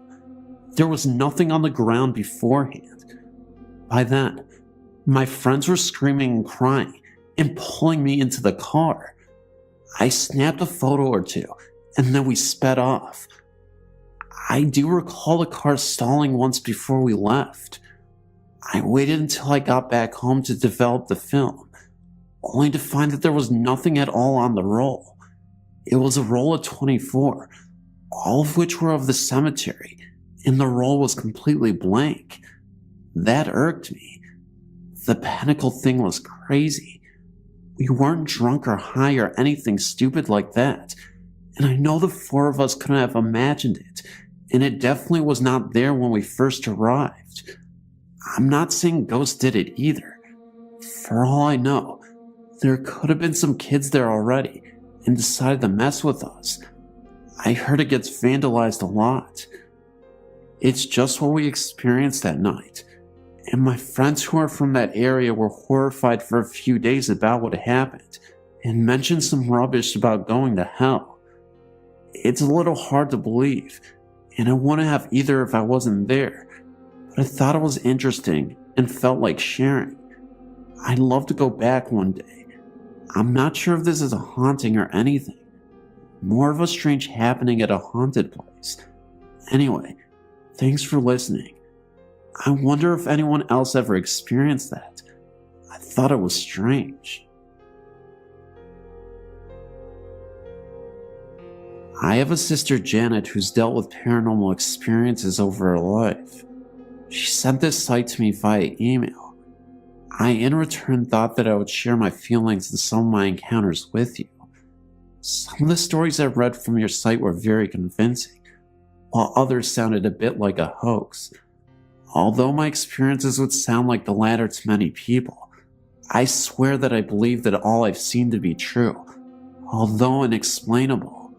There was nothing on the ground beforehand. By then, my friends were screaming and crying and pulling me into the car. I snapped a photo or two, and then we sped off. I do recall the car stalling once before we left. I waited until I got back home to develop the film, only to find that there was nothing at all on the roll. It was a roll of 24, all of which were of the cemetery, and the roll was completely blank. That irked me. The pinnacle thing was crazy. We weren't drunk or high or anything stupid like that, and I know the four of us couldn't have imagined it, and it definitely was not there when we first arrived. I'm not saying ghosts did it either. For all I know, there could have been some kids there already and decided to mess with us. I heard it gets vandalized a lot. It's just what we experienced that night, and my friends who are from that area were horrified for a few days about what happened and mentioned some rubbish about going to hell. It's a little hard to believe, and I wouldn't have either if I wasn't there, but I thought it was interesting and felt like sharing. I'd love to go back one day. I'm not sure if this is a haunting or anything. More of a strange happening at a haunted place. Anyway, thanks for listening. I wonder if anyone else ever experienced that. I thought it was strange. I have a sister Janet who's dealt with paranormal experiences over her life. She sent this site to me via email. I in return thought that I would share my feelings and some of my encounters with you. Some of the stories I read from your site were very convincing, while others sounded a bit like a hoax. Although my experiences would sound like the latter to many people, I swear that I believe that all I've seen to be true, although inexplainable.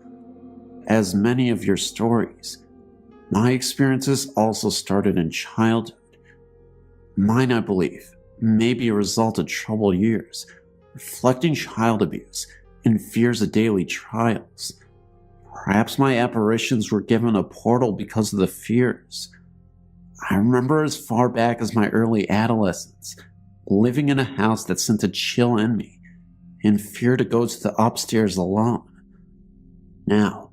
As many of your stories, my experiences also started in childhood. Mine, I believe, may be a result of troubled years, reflecting child abuse and fears of daily trials. Perhaps my apparitions were given a portal because of the fears. I remember as far back as my early adolescence, living in a house that sent a chill in me and fear to go to the upstairs alone. Now,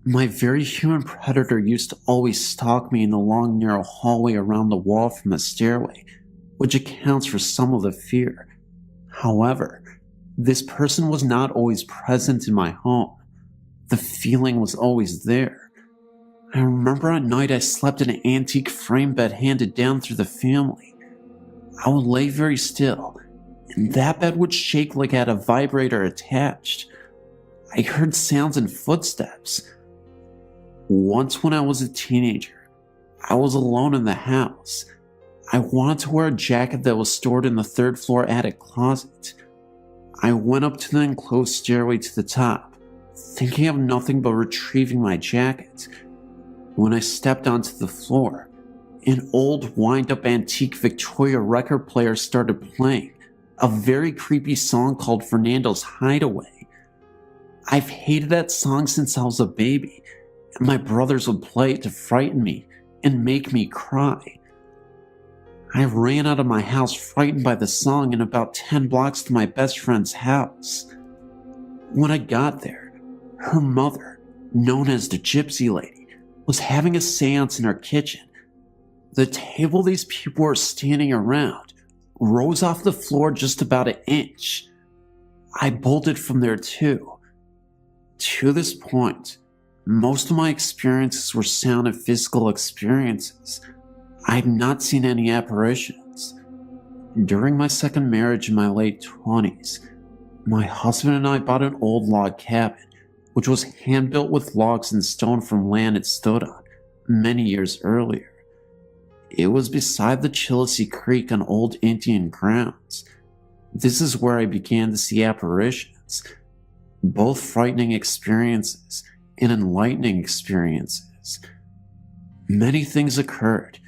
my very human predator used to always stalk me in the long narrow hallway around the wall from the stairway, which accounts for some of the fear. However, this person was not always present in my home. The feeling was always there. I remember a night I slept in an antique frame bed handed down through the family. I would lay very still, and that bed would shake like it had a vibrator attached. I heard sounds and footsteps. Once when I was a teenager, I was alone in the house. I wanted to wear a jacket that was stored in the third floor attic closet. I went up to the enclosed stairway to the top, thinking of nothing but retrieving my jacket. When I stepped onto the floor, an old wind-up antique Victoria record player started playing a very creepy song called Fernando's Hideaway. I've hated that song since I was a baby, and my brothers would play it to frighten me and make me cry. I ran out of my house frightened by the song and about 10 blocks to my best friend's house. When I got there, her mother, known as the Gypsy Lady, was having a seance in her kitchen. The table these people were standing around rose off the floor just about an inch. I bolted from there too. To this point, most of my experiences were sound and physical experiences. I had not seen any apparitions. During my second marriage in my late 20s, my husband and I bought an old log cabin, which was hand-built with logs and stone from land it stood on many years earlier. It was beside the Chilisy Creek on old Indian grounds. This is where I began to see apparitions, both frightening experiences and enlightening experiences. Many things occurred.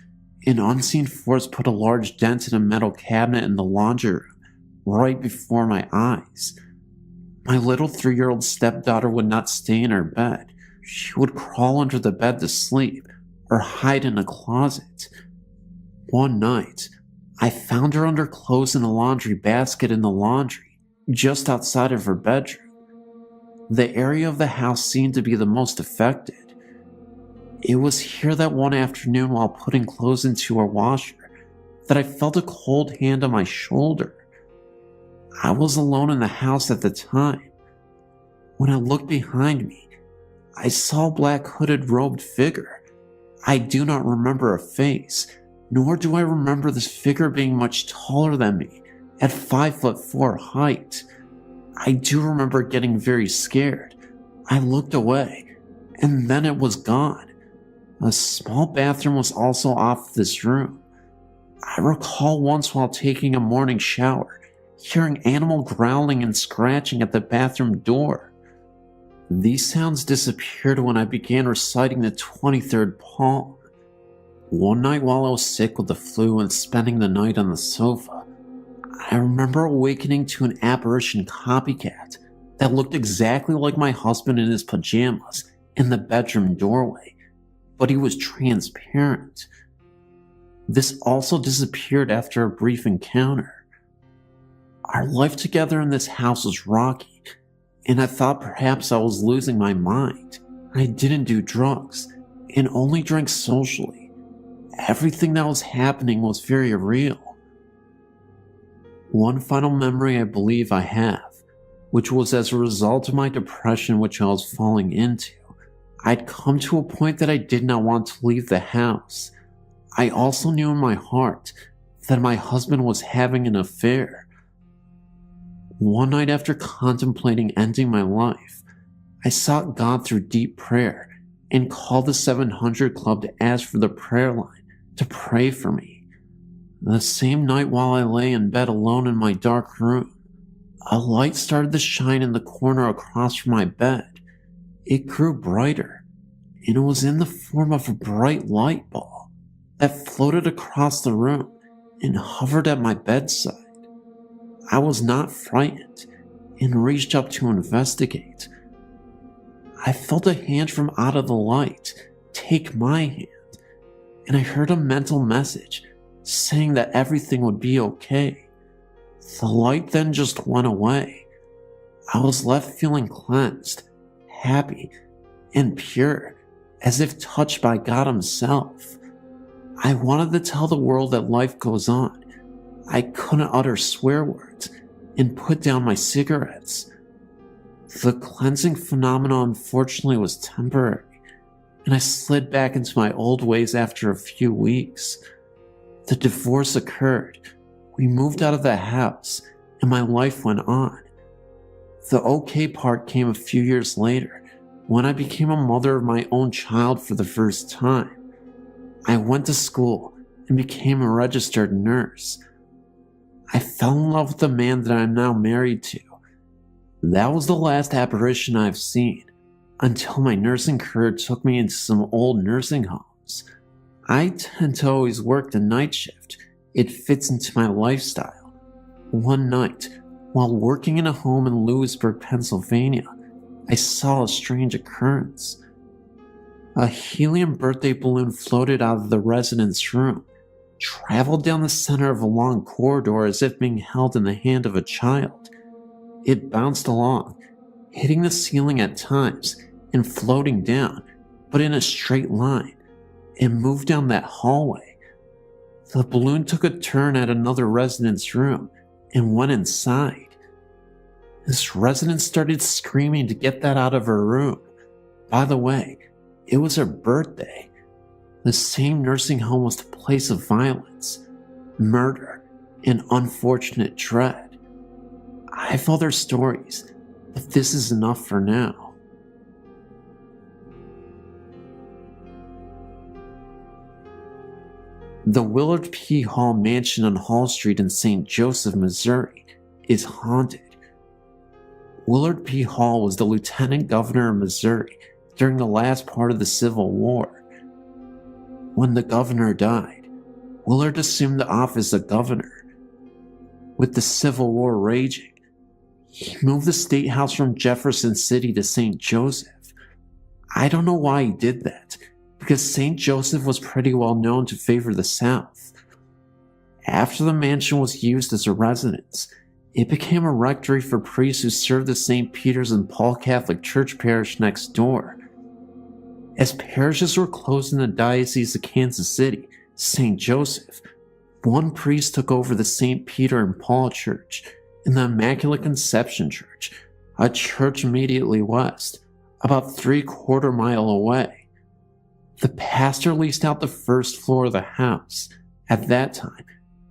An unseen force put a large dent in a metal cabinet in the laundry room right before my eyes. My little 3-year-old stepdaughter would not stay in her bed. She would crawl under the bed to sleep or hide in a closet. One night, I found her under clothes in a laundry basket in the laundry, just outside of her bedroom. The area of the house seemed to be the most affected. It was here that one afternoon while putting clothes into her washer that I felt a cold hand on my shoulder. I was alone in the house at the time. When I looked behind me, I saw a black hooded robed figure. I do not remember a face, nor do I remember this figure being much taller than me, at 5'4" height. I do remember getting very scared. I looked away, and then it was gone. A small bathroom was also off this room. I recall once while taking a morning shower, hearing animal growling and scratching at the bathroom door. These sounds disappeared when I began reciting the 23rd Psalm. One night while I was sick with the flu and spending the night on the sofa, I remember awakening to an apparition copycat that looked exactly like my husband in his pajamas in the bedroom doorway, but he was transparent. This also disappeared after a brief encounter. Our life together in this house was rocky, and I thought perhaps I was losing my mind. I didn't do drugs and only drank socially. Everything that was happening was very real. One final memory I believe I have, which was as a result of my depression which I was falling into. I'd come to a point that I did not want to leave the house. I also knew in my heart that my husband was having an affair. One night after contemplating ending my life, I sought God through deep prayer and called the 700 Club to ask for the prayer line to pray for me. The same night while I lay in bed alone in my dark room, a light started to shine in the corner across from my bed. It grew brighter, and it was in the form of a bright light ball that floated across the room and hovered at my bedside. I was not frightened and reached up to investigate. I felt a hand from out of the light take my hand, and I heard a mental message saying that everything would be okay. The light then just went away. I was left feeling cleansed, happy, and pure, as if touched by God Himself. I wanted to tell the world that life goes on. I couldn't utter swear words and put down my cigarettes. The cleansing phenomenon unfortunately was temporary, and I slid back into my old ways after a few weeks. The divorce occurred. We moved out of the house, and my life went on. The okay part came a few years later, when I became a mother of my own child for the first time. I went to school and became a registered nurse. I fell in love with the man that I am now married to. That was the last apparition I've seen, until my nursing career took me into some old nursing homes. I tend to always work the night shift. It fits into my lifestyle. One night, while working in a home in Lewisburg, Pennsylvania, I saw a strange occurrence. A helium birthday balloon floated out of the resident's room, traveled down the center of a long corridor as if being held in the hand of a child. It bounced along, hitting the ceiling at times and floating down, but in a straight line. It moved down that hallway. The balloon took a turn at another resident's room and went inside. This resident started screaming to get that out of her room. By the way, it was her birthday. The same nursing home was the place of violence, murder, and unfortunate dread. I have other stories, but this is enough for now. The Willard P. Hall Mansion on Hall Street in St. Joseph, Missouri, is haunted. Willard P. Hall was the lieutenant governor of Missouri during the last part of the Civil War. When the governor died, Willard assumed the office of governor. With the Civil War raging, he moved the state house from Jefferson City to St. Joseph. I don't know why he did that, because St. Joseph was pretty well known to favor the South. After the mansion was used as a residence, it became a rectory for priests who served the St. Peter's and Paul Catholic Church parish next door. As parishes were closed in the Diocese of Kansas City, St. Joseph, one priest took over the St. Peter and Paul Church and the Immaculate Conception Church, a church immediately west, about 3/4 mile away. The pastor leased out the first floor of the house at that time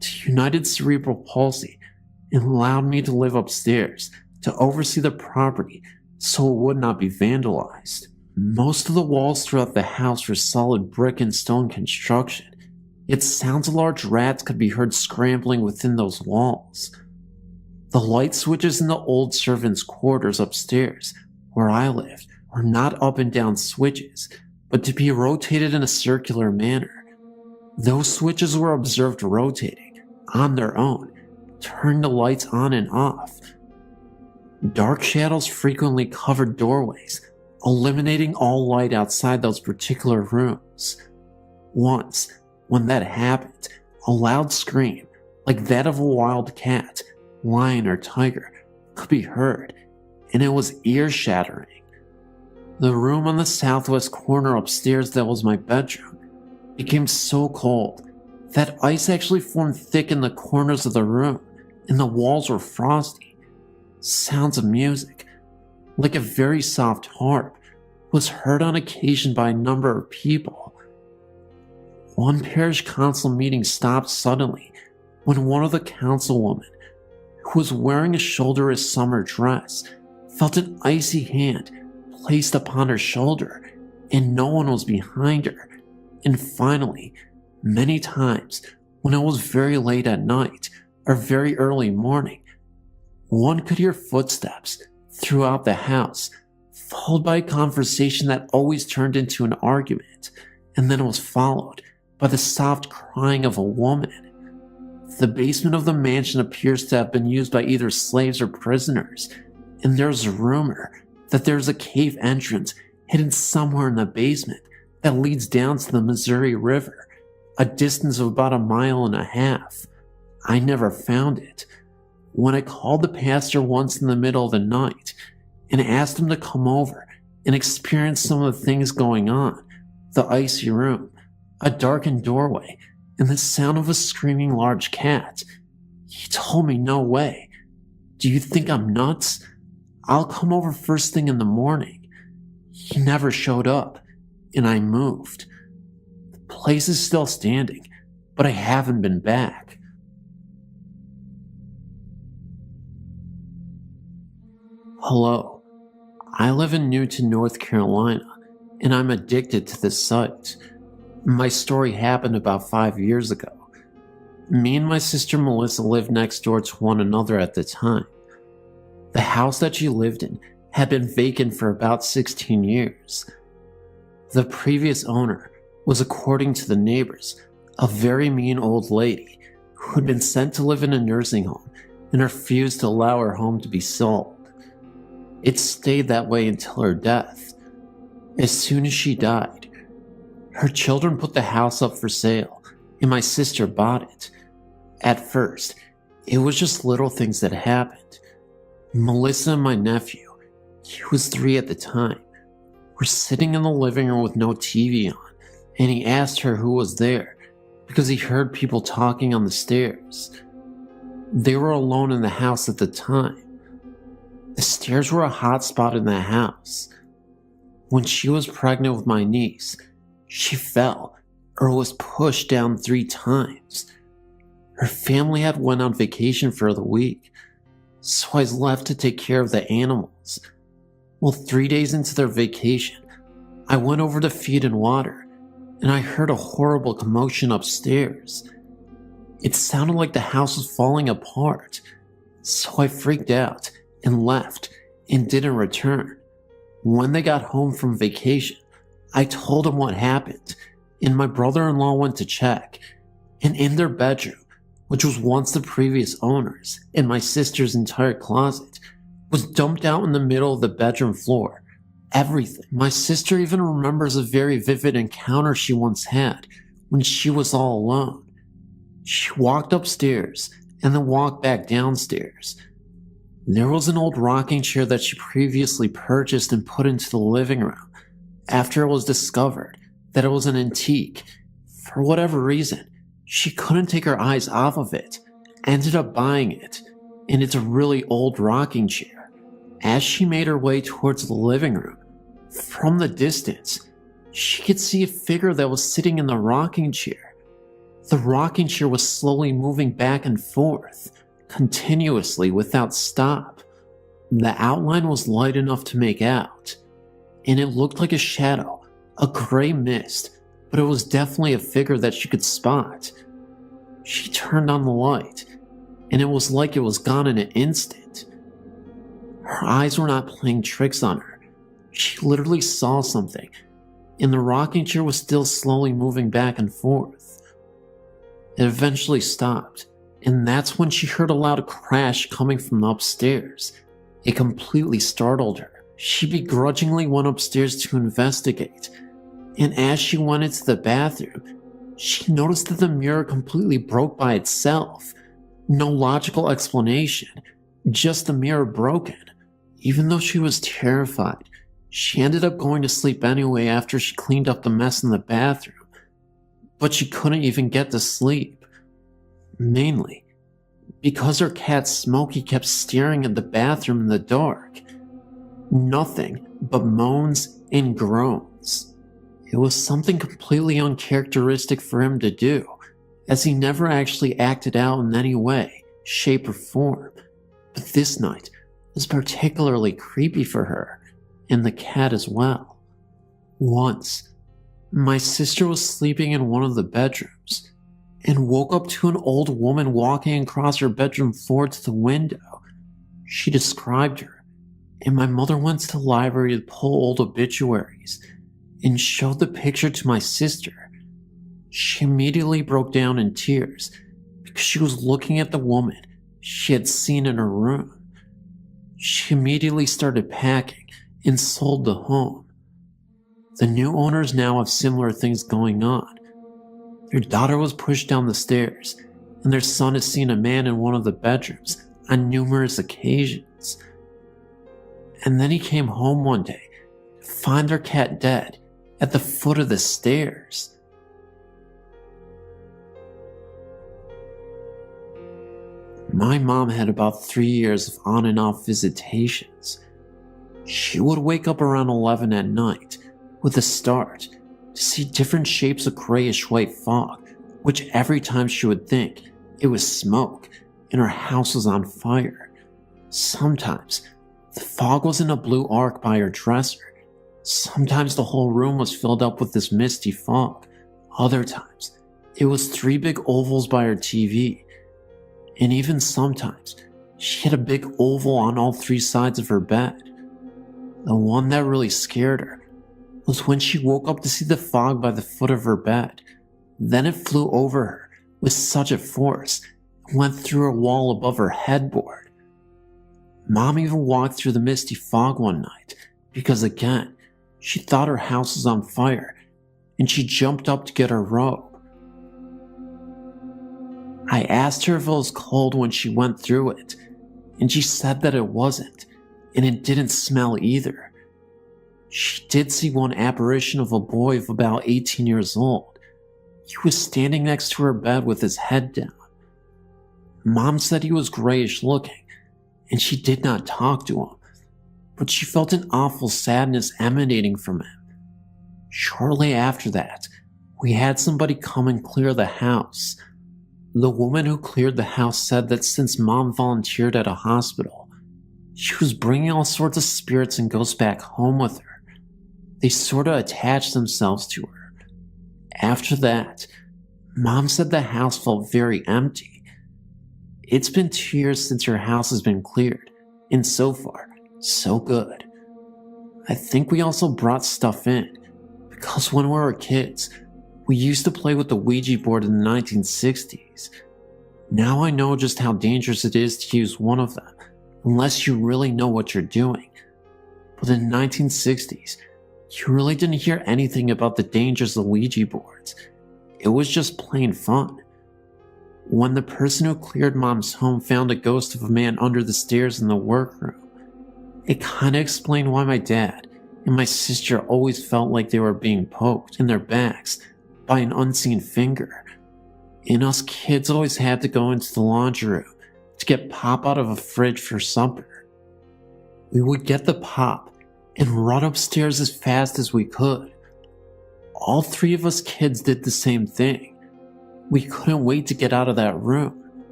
to United Cerebral Palsy and allowed me to live upstairs to oversee the property so it would not be vandalized. Most of the walls throughout the house were solid brick and stone construction, yet sounds of large rats could be heard scrambling within those walls. The light switches in the old servants' quarters upstairs, where I lived, were not up and down switches, but to be rotated in a circular manner. Those switches were observed rotating, on their own, turning the lights on and off. Dark shadows frequently covered doorways, eliminating all light outside those particular rooms. Once, when that happened, a loud scream, like that of a wild cat, lion, or tiger, could be heard, and it was ear-shattering. The room on the southwest corner upstairs that was my bedroom became so cold that ice actually formed thick in the corners of the room, and the walls were frosty. Sounds of music, like a very soft harp, was heard on occasion by a number of people. One parish council meeting stopped suddenly when one of the councilwomen, who was wearing a shoulderless summer dress, felt an icy hand placed upon her shoulder, and no one was behind her. And finally, many times, when it was very late at night or very early morning, one could hear footsteps throughout the house, followed by a conversation that always turned into an argument, and then was followed by the soft crying of a woman. The basement of the mansion appears to have been used by either slaves or prisoners, and there's a rumor that there's a cave entrance hidden somewhere in the basement that leads down to the Missouri River, a distance of about 1.5 miles. I never found it. When I called the pastor once in the middle of the night and asked him to come over and experience some of the things going on, the icy room, a darkened doorway, and the sound of a screaming large cat, he told me no way. Do you think I'm nuts? I'll come over first thing in the morning. He never showed up, and I moved. The place is still standing, but I haven't been back. Hello, I live in Newton, North Carolina, and I'm addicted to this site. My story happened about 5 years ago. Me and my sister Melissa lived next door to one another at the time. The house that she lived in had been vacant for about 16 years. The previous owner was, according to the neighbors, a very mean old lady who had been sent to live in a nursing home and refused to allow her home to be sold. It stayed that way until her death. As soon as she died, her children put the house up for sale, and my sister bought it. At first, it was just little things that happened. Melissa and my nephew, he was 3 at the time, were sitting in the living room with no TV on, and he asked her who was there because he heard people talking on the stairs. They were alone in the house at the time. The stairs were a hot spot in the house. When she was pregnant with my niece, she fell or was pushed down 3 times. Her family had went on vacation for the week, so I was left to take care of the animals. Well, 3 days into their vacation, I went over to feed and water, and I heard a horrible commotion upstairs. It sounded like the house was falling apart, so I freaked out and left and didn't return. When they got home from vacation, I told them what happened, and my brother-in-law went to check, and in their bedroom, which was once the previous owner's, and my sister's entire closet, was dumped out in the middle of the bedroom floor. Everything. My sister even remembers a very vivid encounter she once had when she was all alone. She walked upstairs and then walked back downstairs. There was an old rocking chair that she previously purchased and put into the living room after it was discovered that it was an antique. For whatever reason, she couldn't take her eyes off of it, ended up buying it, and it's a really old rocking chair. As she made her way towards the living room, from the distance, she could see a figure that was sitting in the rocking chair. The rocking chair was slowly moving back and forth, continuously without stop. The outline was light enough to make out, and it looked like a shadow, a gray mist, but it was definitely a figure that she could spot. She turned on the light, and it was like it was gone in an instant. Her eyes were not playing tricks on her. She literally saw something, and the rocking chair was still slowly moving back and forth. It eventually stopped, and that's when she heard a loud crash coming from upstairs. It completely startled her. She begrudgingly went upstairs to investigate, and as she went into the bathroom, she noticed that the mirror completely broke by itself. No logical explanation, just the mirror broken. Even though she was terrified, she ended up going to sleep anyway after she cleaned up the mess in the bathroom. But she couldn't even get to sleep. Mainly because her cat Smokey kept staring at the bathroom in the dark. Nothing but moans and groans. It was something completely uncharacteristic for him to do, as he never actually acted out in any way, shape, or form. But this night was particularly creepy for her, and the cat as well. Once, my sister was sleeping in one of the bedrooms, and woke up to an old woman walking across her bedroom floor to the window. She described her, and my mother went to the library to pull old obituaries, and showed the picture to my sister. She immediately broke down in tears, because she was looking at the woman she had seen in her room. She immediately started packing and sold the home. The new owners now have similar things going on. Their daughter was pushed down the stairs, and their son has seen a man in one of the bedrooms on numerous occasions. And then he came home one day to find their cat dead at the foot of the stairs. My mom had about 3 years of on and off visitations. She would wake up around 11 at night with a start to see different shapes of grayish white fog, which every time she would think it was smoke and her house was on fire. Sometimes the fog was in a blue arc by her dresser. Sometimes the whole room was filled up with this misty fog. Other times it was 3 big ovals by her TV. And even sometimes she had a big oval on all 3 sides of her bed. The one that really scared her was when she woke up to see the fog by the foot of her bed. Then it flew over her with such a force and went through a wall above her headboard. Mom even walked through the misty fog one night because, again, she thought her house was on fire, and she jumped up to get her robe. I asked her if it was cold when she went through it, and she said that it wasn't, and it didn't smell either. She did see one apparition of a boy of about 18 years old. He was standing next to her bed with his head down. Mom said he was grayish looking, and she did not talk to him, but she felt an awful sadness emanating from him. Shortly after that, we had somebody come and clear the house. The woman who cleared the house said that since Mom volunteered at a hospital, she was bringing all sorts of spirits and ghosts back home with her. They sort of attached themselves to her. After that, Mom said the house felt very empty. It's been 2 years since her house has been cleared, and so far, so good. I think we also brought stuff in, because when we were kids, we used to play with the Ouija board in the 1960s. Now I know just how dangerous it is to use one of them, unless you really know what you're doing. But in the 1960s, you really didn't hear anything about the dangers of Ouija boards. It was just plain fun. When the person who cleared Mom's home found a ghost of a man under the stairs in the workroom, it kinda explained why my dad and my sister always felt like they were being poked in their backs by an unseen finger. And us kids always had to go into the laundry room to get pop out of a fridge for supper. We would get the pop and run upstairs as fast as we could. All three of us kids did the same thing. We couldn't wait to get out of that room.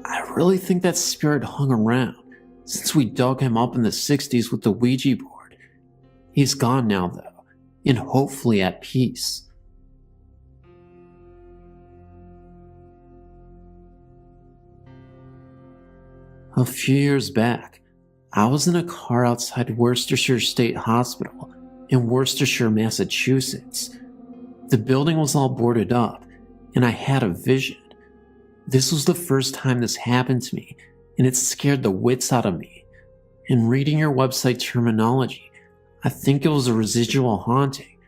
I really think that spirit hung around since we dug him up in the 60s with the Ouija board. He's gone now though, and hopefully at peace. A few years back, I was in a car outside Worcestershire State Hospital in Worcestershire, Massachusetts. The building was all boarded up, and I had a vision. This was the first time this happened to me, and it scared the wits out of me. In reading your website terminology, I think it was a residual haunting.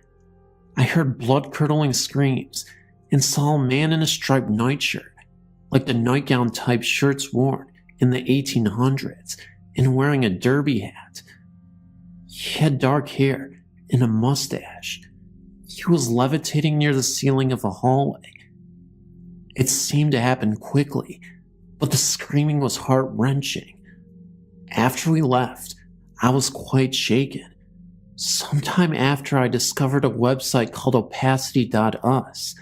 I heard blood-curdling screams and saw a man in a striped nightshirt, like the nightgown type shirts worn in the 1800s, and wearing a derby hat. He had dark hair and a mustache. He was levitating near the ceiling of a hallway. It seemed to happen quickly, but the screaming was heart-wrenching. After we left, I was quite shaken. Sometime after, I discovered a website called opacity.us.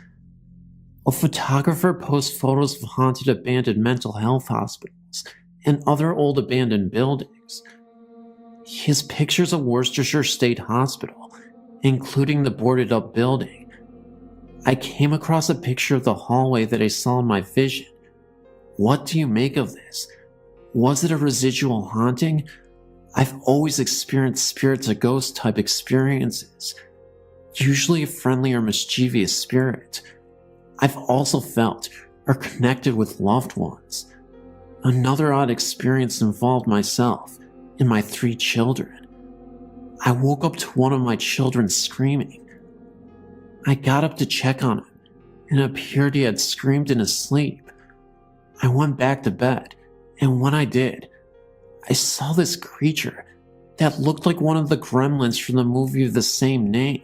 A photographer posts photos of haunted abandoned mental health hospitals and other old abandoned buildings. He has pictures of Worcestershire State Hospital, including the boarded up building. I came across a picture of the hallway that I saw in my vision. What do you make of this? Was it a residual haunting? I've always experienced spirits or ghost type experiences, usually a friendly or mischievous spirit. I've also felt or connected with loved ones. Another odd experience involved myself and my 3 children. I woke up to one of my children screaming. I got up to check on him, and it appeared he had screamed in his sleep. I went back to bed, and when I did, I saw this creature that looked like one of the gremlins from the movie of the same name.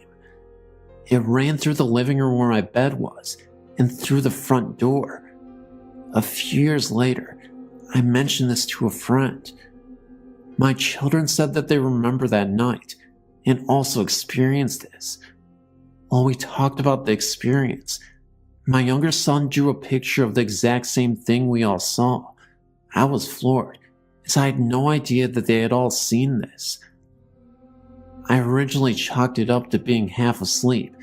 It ran through the living room where my bed was, and through the front door. A few years later, I mentioned this to a friend. My children said that they remember that night and also experienced this. While we talked about the experience, my younger son drew a picture of the exact same thing we all saw. I was floored, as I had no idea that they had all seen this. I originally chalked it up to being half asleep,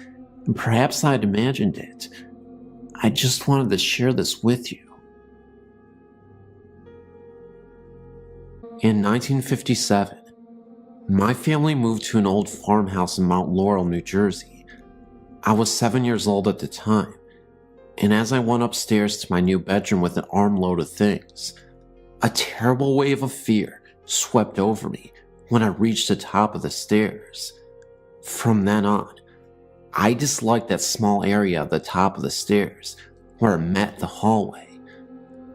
and perhaps I had imagined it. I just wanted to share this with you. In 1957, my family moved to an old farmhouse in Mount Laurel, New Jersey. I was 7 years old at the time, and as I went upstairs to my new bedroom with an armload of things, a terrible wave of fear swept over me when I reached the top of the stairs. From then on, I disliked that small area at the top of the stairs where it met the hallway.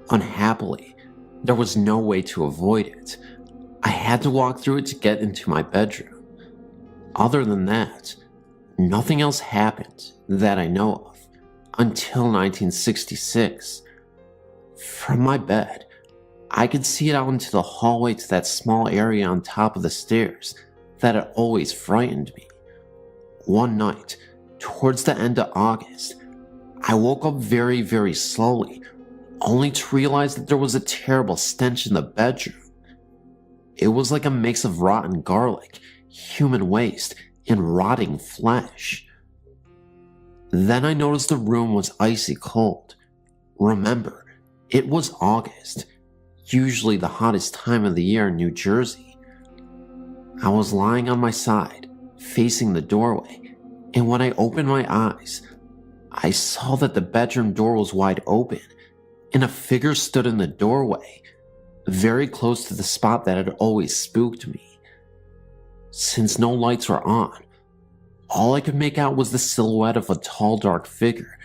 Unhappily, there was no way to avoid it. I had to walk through it to get into my bedroom. Other than that, nothing else happened that I know of until 1966. From my bed, I could see it out into the hallway to that small area on top of the stairs that had always frightened me. One night, towards the end of August, I woke up very, very slowly, only to realize that there was a terrible stench in the bedroom. It was like a mix of rotten garlic, human waste, and rotting flesh. Then I noticed the room was icy cold. Remember, it was August, usually the hottest time of the year in New Jersey. I was lying on my side, facing the doorway, and when I opened my eyes, I saw that the bedroom door was wide open, and a figure stood in the doorway, very close to the spot that had always spooked me. Since no lights were on, all I could make out was the silhouette of a tall, dark figure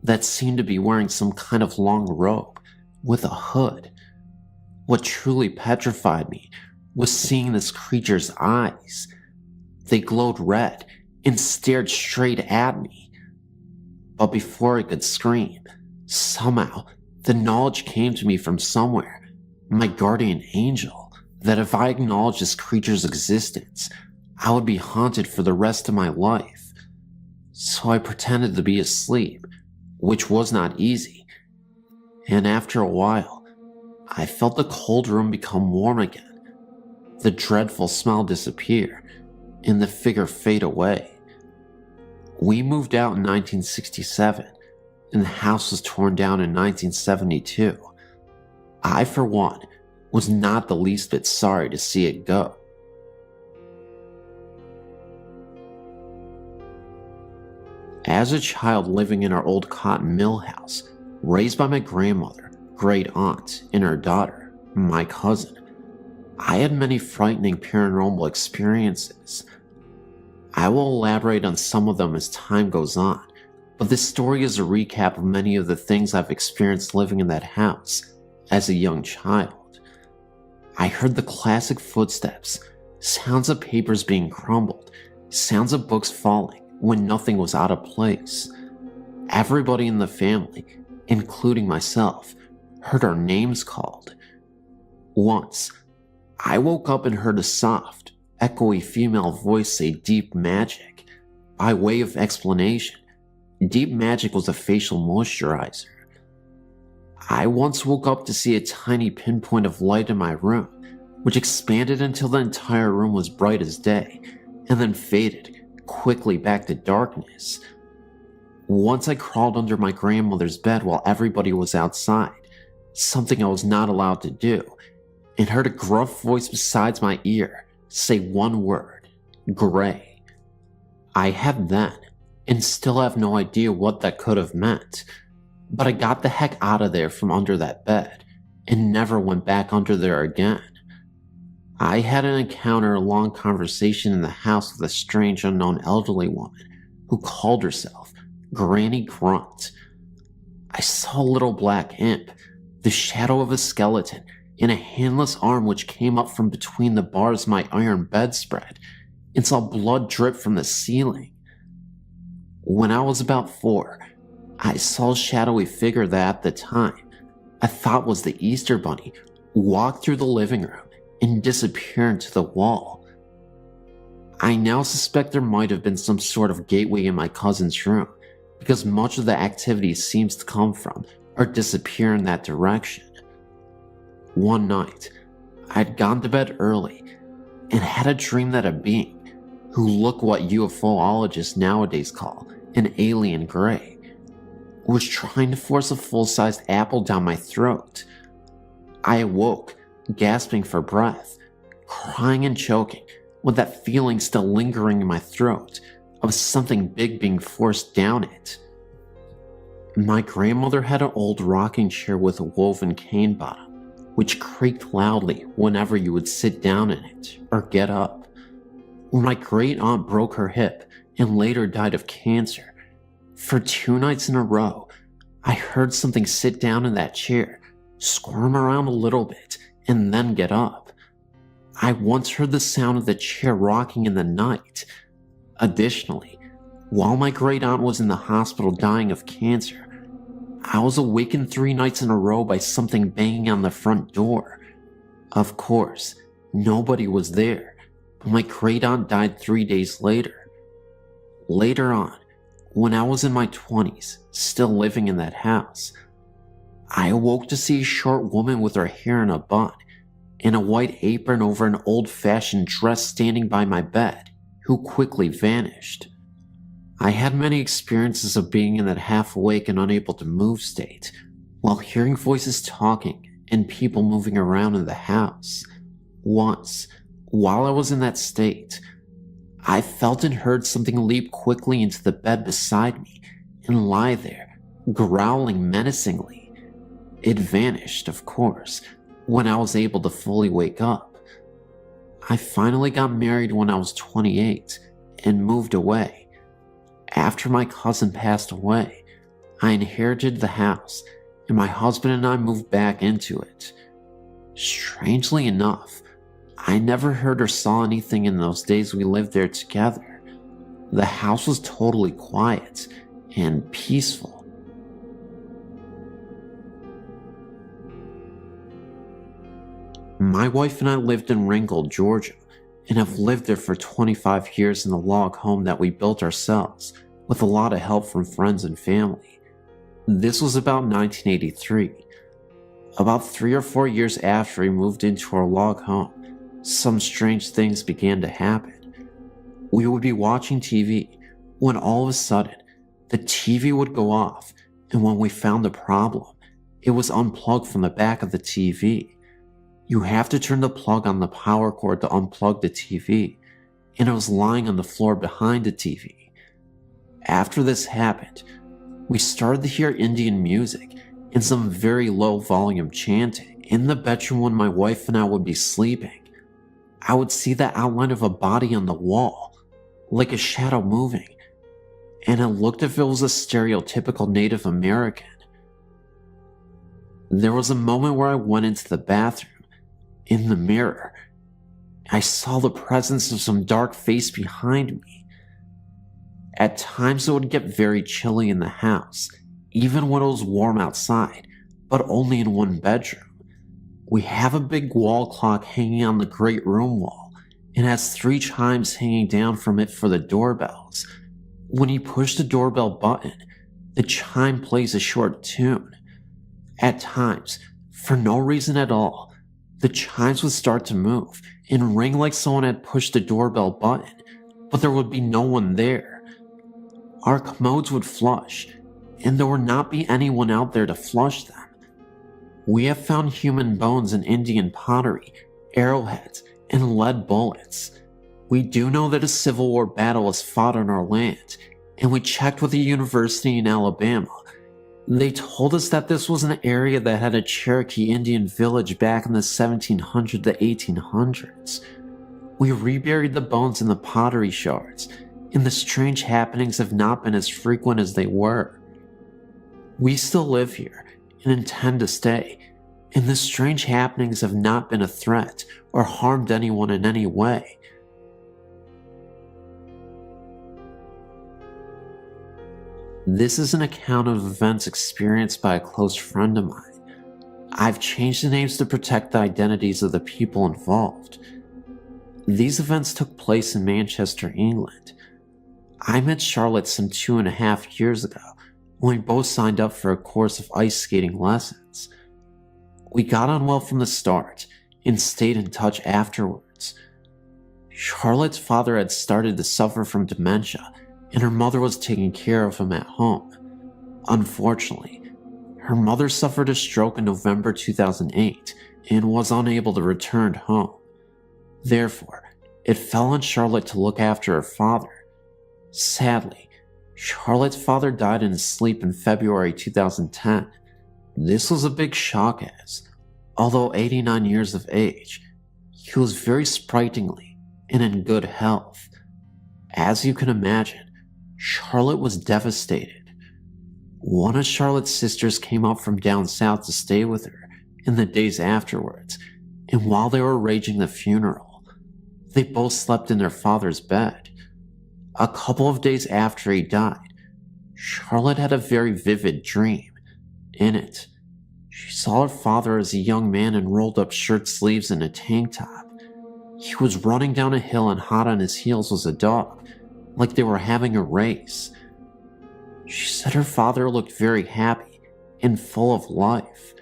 that seemed to be wearing some kind of long robe with a hood. What truly petrified me was seeing this creature's eyes. They glowed red and stared straight at me. But before I could scream, somehow the knowledge came to me from somewhere, my guardian angel, that if I acknowledged this creature's existence, I would be haunted for the rest of my life. so I pretended to be asleep, which was not easy. And after a while, I felt the cold room become warm again, the dreadful smell disappear, and the figure fade away. We moved out in 1967, and the house was torn down in 1972. I, for one, was not the least bit sorry to see it go. As a child living in our old cotton mill house, raised by my grandmother, great aunt, and her daughter, my cousin, I had many frightening paranormal experiences. I will elaborate on some of them as time goes on, but this story is a recap of many of the things I've experienced living in that house as a young child. I heard the classic footsteps, sounds of papers being crumbled, sounds of books falling when nothing was out of place. Everybody in the family, including myself, heard our names called. Once, I woke up and heard a soft, echoey female voice say deep magic. By way of explanation, deep magic was a facial moisturizer. I once woke up to see a tiny pinpoint of light in my room, which expanded until the entire room was bright as day, and then faded quickly back to darkness. Once I crawled under my grandmother's bed while everybody was outside, something I was not allowed to do, and heard a gruff voice beside my ear say one word, gray. I had then, and still have no idea what that could have meant, but I got the heck out of there from under that bed, and never went back under there again. I had an encounter, a long conversation in the house with a strange unknown elderly woman who called herself Granny Grunt. I saw a little black imp, the shadow of a skeleton, and a handless arm which came up from between the bars of my iron bedspread, and saw blood drip from the ceiling. When I was about 4, I saw a shadowy figure that at the time I thought was the Easter Bunny walk through the living room and disappear into the wall. I now suspect there might have been some sort of gateway in my cousin's room, because much of the activity seems to come from or disappear in that direction. One night, I had gone to bed early and had a dream that a being, who looked what UFOologists nowadays call an alien gray, was trying to force a full-sized apple down my throat. I awoke, gasping for breath, crying and choking, with that feeling still lingering in my throat of something big being forced down it. My grandmother had an old rocking chair with a woven cane bottom, which creaked loudly whenever you would sit down in it or get up. When my great aunt broke her hip and later died of cancer, for 2 nights in a row, I heard something sit down in that chair, squirm around a little bit, and then get up. I once heard the sound of the chair rocking in the night. Additionally, while my great aunt was in the hospital dying of cancer, I was awakened 3 nights in a row by something banging on the front door. Of course, nobody was there, but my great aunt died 3 days later. Later on, when I was in my 20s, still living in that house, I awoke to see a short woman with her hair in a bun and a white apron over an old-fashioned dress standing by my bed, who quickly vanished. I had many experiences of being in that half-awake and unable to move state, while hearing voices talking and people moving around in the house. Once, while I was in that state, I felt and heard something leap quickly into the bed beside me and lie there, growling menacingly. It vanished, of course, when I was able to fully wake up. I finally got married when I was 28 and moved away. After my cousin passed away, I inherited the house and my husband and I moved back into it. Strangely enough, I never heard or saw anything in those days we lived there together. The house was totally quiet and peaceful. My wife and I lived in Ringgold, Georgia, and have lived there for 25 years in the log home that we built ourselves with a lot of help from friends and family. This was about 1983. About 3 or 4 years after we moved into our log home, some strange things began to happen. We would be watching TV when all of a sudden, the TV would go off, and when we found the problem, it was unplugged from the back of the TV. You have to turn the plug on the power cord to unplug the TV, and it was lying on the floor behind the TV. After this happened, we started to hear Indian music and some very low volume chanting in the bedroom when my wife and I would be sleeping. I would see the outline of a body on the wall, like a shadow moving, and it looked as if it was a stereotypical Native American. There was a moment where I went into the bathroom. In the mirror, I saw the presence of some dark face behind me. At times it would get very chilly in the house, even when it was warm outside, but only in one bedroom. We have a big wall clock hanging on the great room wall, and has 3 chimes hanging down from it for the doorbells. When you push the doorbell button, the chime plays a short tune. At times, for no reason at all, the chimes would start to move and ring like someone had pushed the doorbell button, but there would be no one there. Our commodes would flush, and there would not be anyone out there to flush them. We have found human bones in Indian pottery, arrowheads, and lead bullets. We do know that a Civil War battle was fought on our land, and we checked with a university in Alabama. They told us that this was an area that had a Cherokee Indian village back in the 1700s to 1800s. We reburied the bones in the pottery shards, and the strange happenings have not been as frequent as they were. We still live here and intend to stay, and the strange happenings have not been a threat or harmed anyone in any way. This is an account of events experienced by a close friend of mine. I've changed the names to protect the identities of the people involved. These events took place in Manchester, England. I met Charlotte some 2.5 years ago when we both signed up for a course of ice skating lessons. We got on well from the start and stayed in touch afterwards. Charlotte's father had started to suffer from dementia, and her mother was taking care of him at home. Unfortunately, her mother suffered a stroke in November 2008 and was unable to return home. Therefore, it fell on Charlotte to look after her father. Sadly, Charlotte's father died in his sleep in February 2010. This was a big shock as, although 89 years of age, he was very sprightly and in good health. As you can imagine, Charlotte was devastated. One of Charlotte's sisters came up from down south to stay with her in the days afterwards, and while they were arranging the funeral, they both slept in their father's bed. A couple of days after he died, Charlotte had a very vivid dream. In it, she saw her father as a young man in rolled up shirt sleeves and a tank top. He was running down a hill, and hot on his heels was a dog, like they were having a race. She said her father looked very happy and full of life.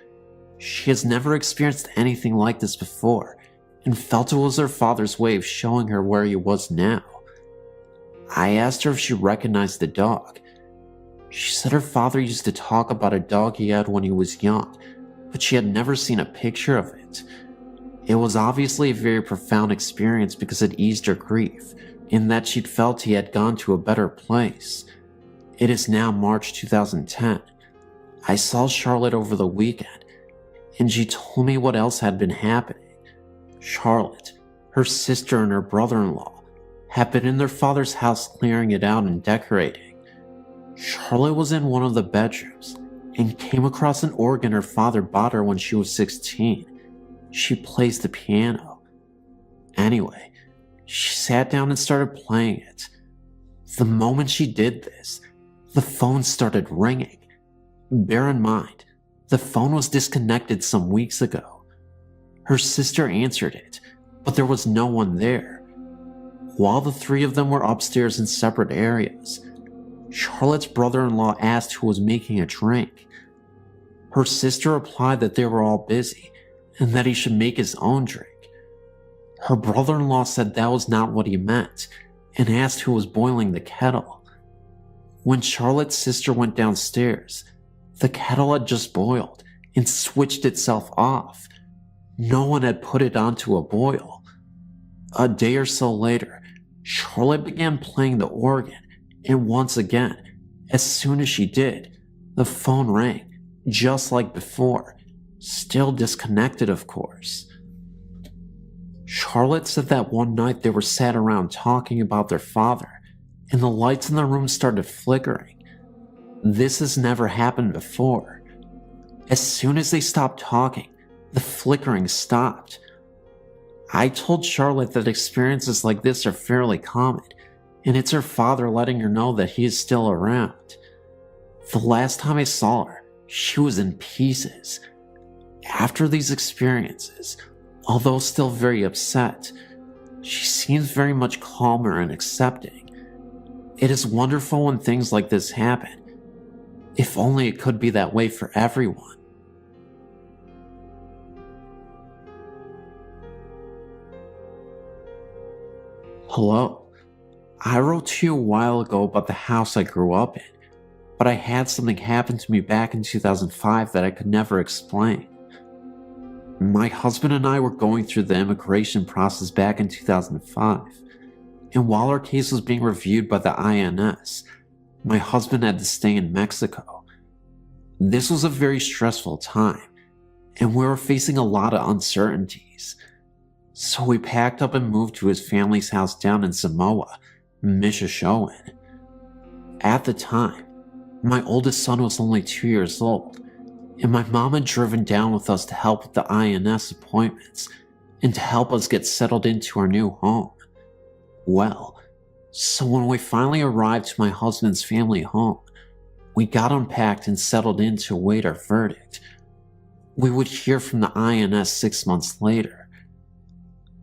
She has never experienced anything like this before and felt it was her father's way of showing her where he was now. I asked her if she recognized the dog. She said her father used to talk about a dog he had when he was young, but she had never seen a picture of it. It was obviously a very profound experience because it eased her grief, in that she'd felt he had gone to a better place. It is now March 2010. I saw Charlotte over the weekend, and she told me what else had been happening. Charlotte, her sister, and her brother-in-law had been in their father's house clearing it out and decorating. Charlotte was in one of the bedrooms and came across an organ her father bought her when she was 16. She plays the piano. Anyway, she sat down and started playing it. The moment she did this, the phone started ringing. Bear in mind, the phone was disconnected some weeks ago. Her sister answered it, but there was no one there. While the three of them were upstairs in separate areas, Charlotte's brother-in-law asked who was making a drink. Her sister replied that they were all busy and that he should make his own drink. Her brother-in-law said that was not what he meant and asked who was boiling the kettle. When Charlotte's sister went downstairs, the kettle had just boiled and switched itself off. No one had put it onto a boil. A day or so later, Charlotte began playing the organ, and once again, as soon as she did, the phone rang, just like before, still disconnected, of course. Charlotte said that one night they were sat around talking about their father, and the lights in the room started flickering. This has never happened before. As soon as they stopped talking, the flickering stopped. I told Charlotte that experiences like this are fairly common, and it's her father letting her know that he is still around. The last time I saw her, she was in pieces. After these experiences, although still very upset, she seems very much calmer and accepting. It is wonderful when things like this happen. If only it could be that way for everyone. Hello. I wrote to you a while ago about the house I grew up in, but I had something happen to me back in 2005 that I could never explain. My husband and I were going through the immigration process back in 2005, and while our case was being reviewed by the INS, my husband had to stay in Mexico. This was a very stressful time, and we were facing a lot of uncertainties. So we packed up and moved to his family's house down in Samoa, Mishashoan. At the time, my oldest son was only 2 years old, and my mom had driven down with us to help with the INS appointments and to help us get settled into our new home. Well, so when we finally arrived to my husband's family home, we got unpacked and settled in to await our verdict. We would hear from the INS 6 months later.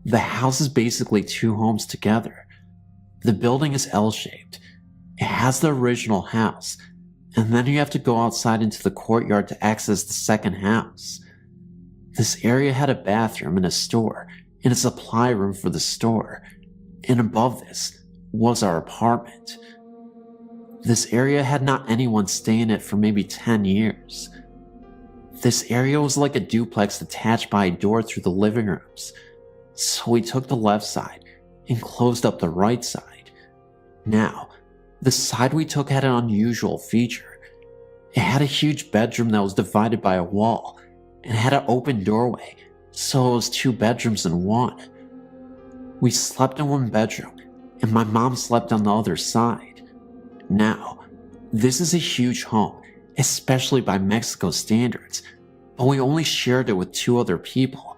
The house is basically two homes together. The building is L-shaped. It has the original house, and then you have to go outside into the courtyard to access the second house. This area had a bathroom and a store, and a supply room for the store, and above this was our apartment. This area had not anyone stay in it for maybe 10 years. This area was like a duplex attached by a door through the living rooms. So we took the left side and closed up the right side. Now, the side we took had an unusual feature. It had a huge bedroom that was divided by a wall and had an open doorway, so it was 2 bedrooms in one. We slept in one bedroom, and my mom slept on the other side. Now, this is a huge home, especially by Mexico standards, but we only shared it with 2 other people.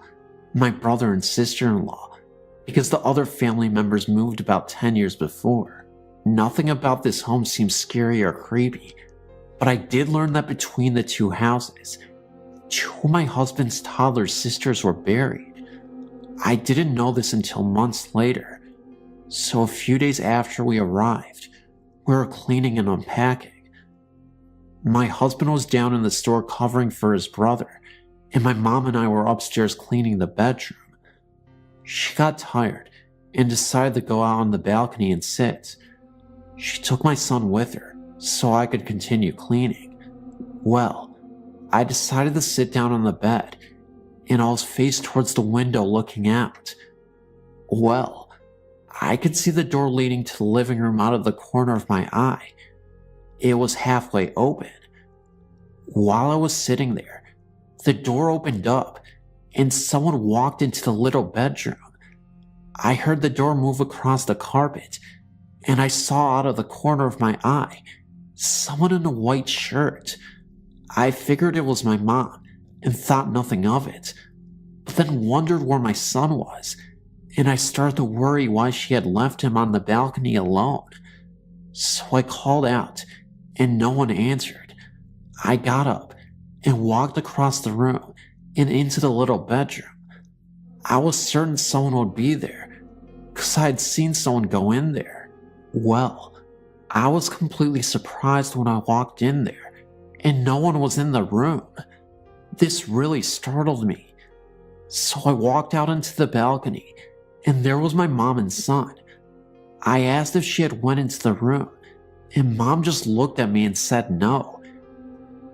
My brother and sister-in-law, because the other family members moved about 10 years before. Nothing about this home seemed scary or creepy, but I did learn that between the 2 houses, 2 of my husband's toddler sisters were buried. I didn't know this until months later, so a few days after we arrived, we were cleaning and unpacking. My husband was down in the store covering for his brother, and my mom and I were upstairs cleaning the bedroom. She got tired and decided to go out on the balcony and sit. She took my son with her so I could continue cleaning. Well, I decided to sit down on the bed, and I was faced towards the window looking out. Well, I could see the door leading to the living room out of the corner of my eye. It was halfway open. While I was sitting there, the door opened up, and someone walked into the little bedroom. I heard the door move across the carpet, and I saw out of the corner of my eye someone in a white shirt. I figured it was my mom and thought nothing of it, but then wondered where my son was, and I started to worry why she had left him on the balcony alone. So I called out, and no one answered. I got up and walked across the room and into the little bedroom. I was certain someone would be there, because I had seen someone go in there. Well, I was completely surprised when I walked in there and no one was in the room. This really startled me. So I walked out into the balcony and there was my mom and son. I asked if she had went into the room and Mom just looked at me and said no.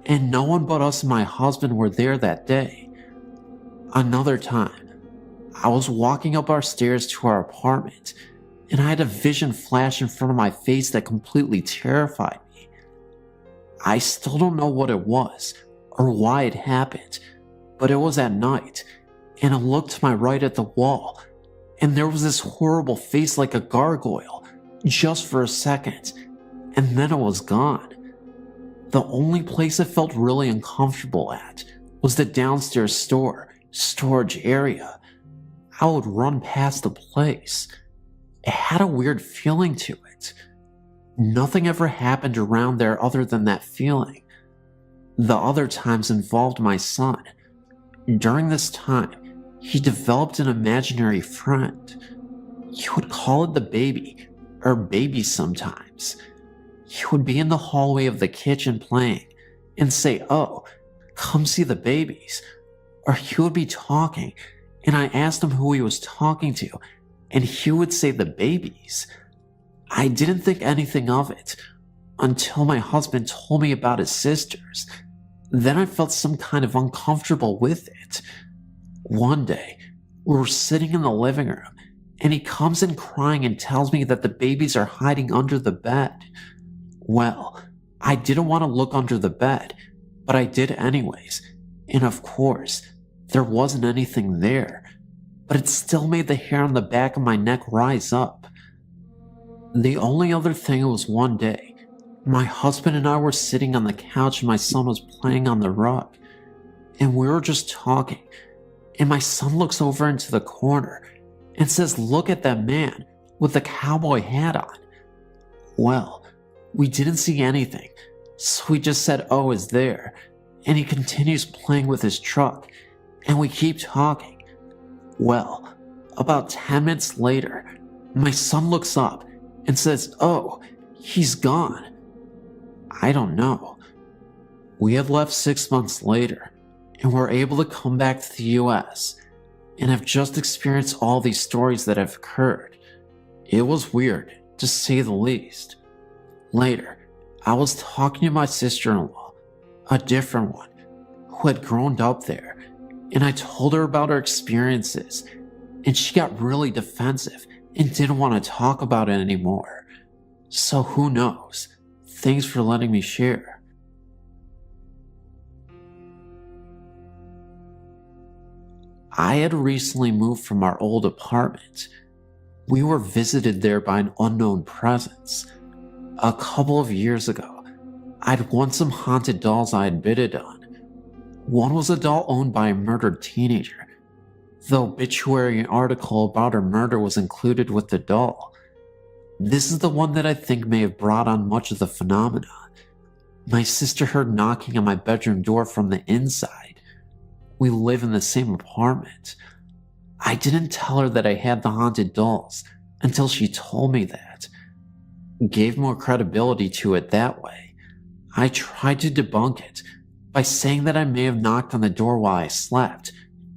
And no one but us and my husband were there that day. Another time, I was walking up our stairs to our apartment and I had a vision flash in front of my face that completely terrified me. I still don't know what it was or why it happened, but it was at night and I looked to my right at the wall and there was this horrible face like a gargoyle just for a second, and then it was gone. The only place I felt really uncomfortable at was the downstairs storage area. I would run past the place. It had a weird feeling to it. Nothing ever happened around there other than that feeling. The other times involved my son. During this time, he developed an imaginary friend. He would call it the baby, or baby sometimes. He would be in the hallway of the kitchen playing and say, "Oh, come see the babies." Or he would be talking and I asked him who he was talking to and he would say the babies. I didn't think anything of it until my husband told me about his sisters. Then I felt some kind of uncomfortable with it. One day, we were sitting in the living room and he comes in crying and tells me that the babies are hiding under the bed. Well, I didn't want to look under the bed, but I did anyways. And of course, there wasn't anything there, but it still made the hair on the back of my neck rise up. The only other thing was one day, my husband and I were sitting on the couch and my son was playing on the rug. And we were just talking, and my son looks over into the corner and says, "Look at that man with the cowboy hat on." Well, we didn't see anything, so we just said, "Oh, is there?" And he continues playing with his truck, and we keep talking. Well, about 10 minutes later, my son looks up and says, "Oh, he's gone." I don't know. We had left 6 months later, and were able to come back to the US, and have just experienced all these stories that have occurred. It was weird, to say the least. Later, I was talking to my sister-in-law, a different one, who had grown up there, and I told her about her experiences, and she got really defensive and didn't want to talk about it anymore. So who knows? Thanks for letting me share. I had recently moved from our old apartment. We were visited there by an unknown presence. A couple of years ago, I'd won some haunted dolls I had bidded on. One was a doll owned by a murdered teenager. The obituary article about her murder was included with the doll. This is the one that I think may have brought on much of the phenomena. My sister heard knocking on my bedroom door from the inside. We live in the same apartment. I didn't tell her that I had the haunted dolls until she told me that. Gave more credibility to it that way. I tried to debunk it by saying that I may have knocked on the door while I slept,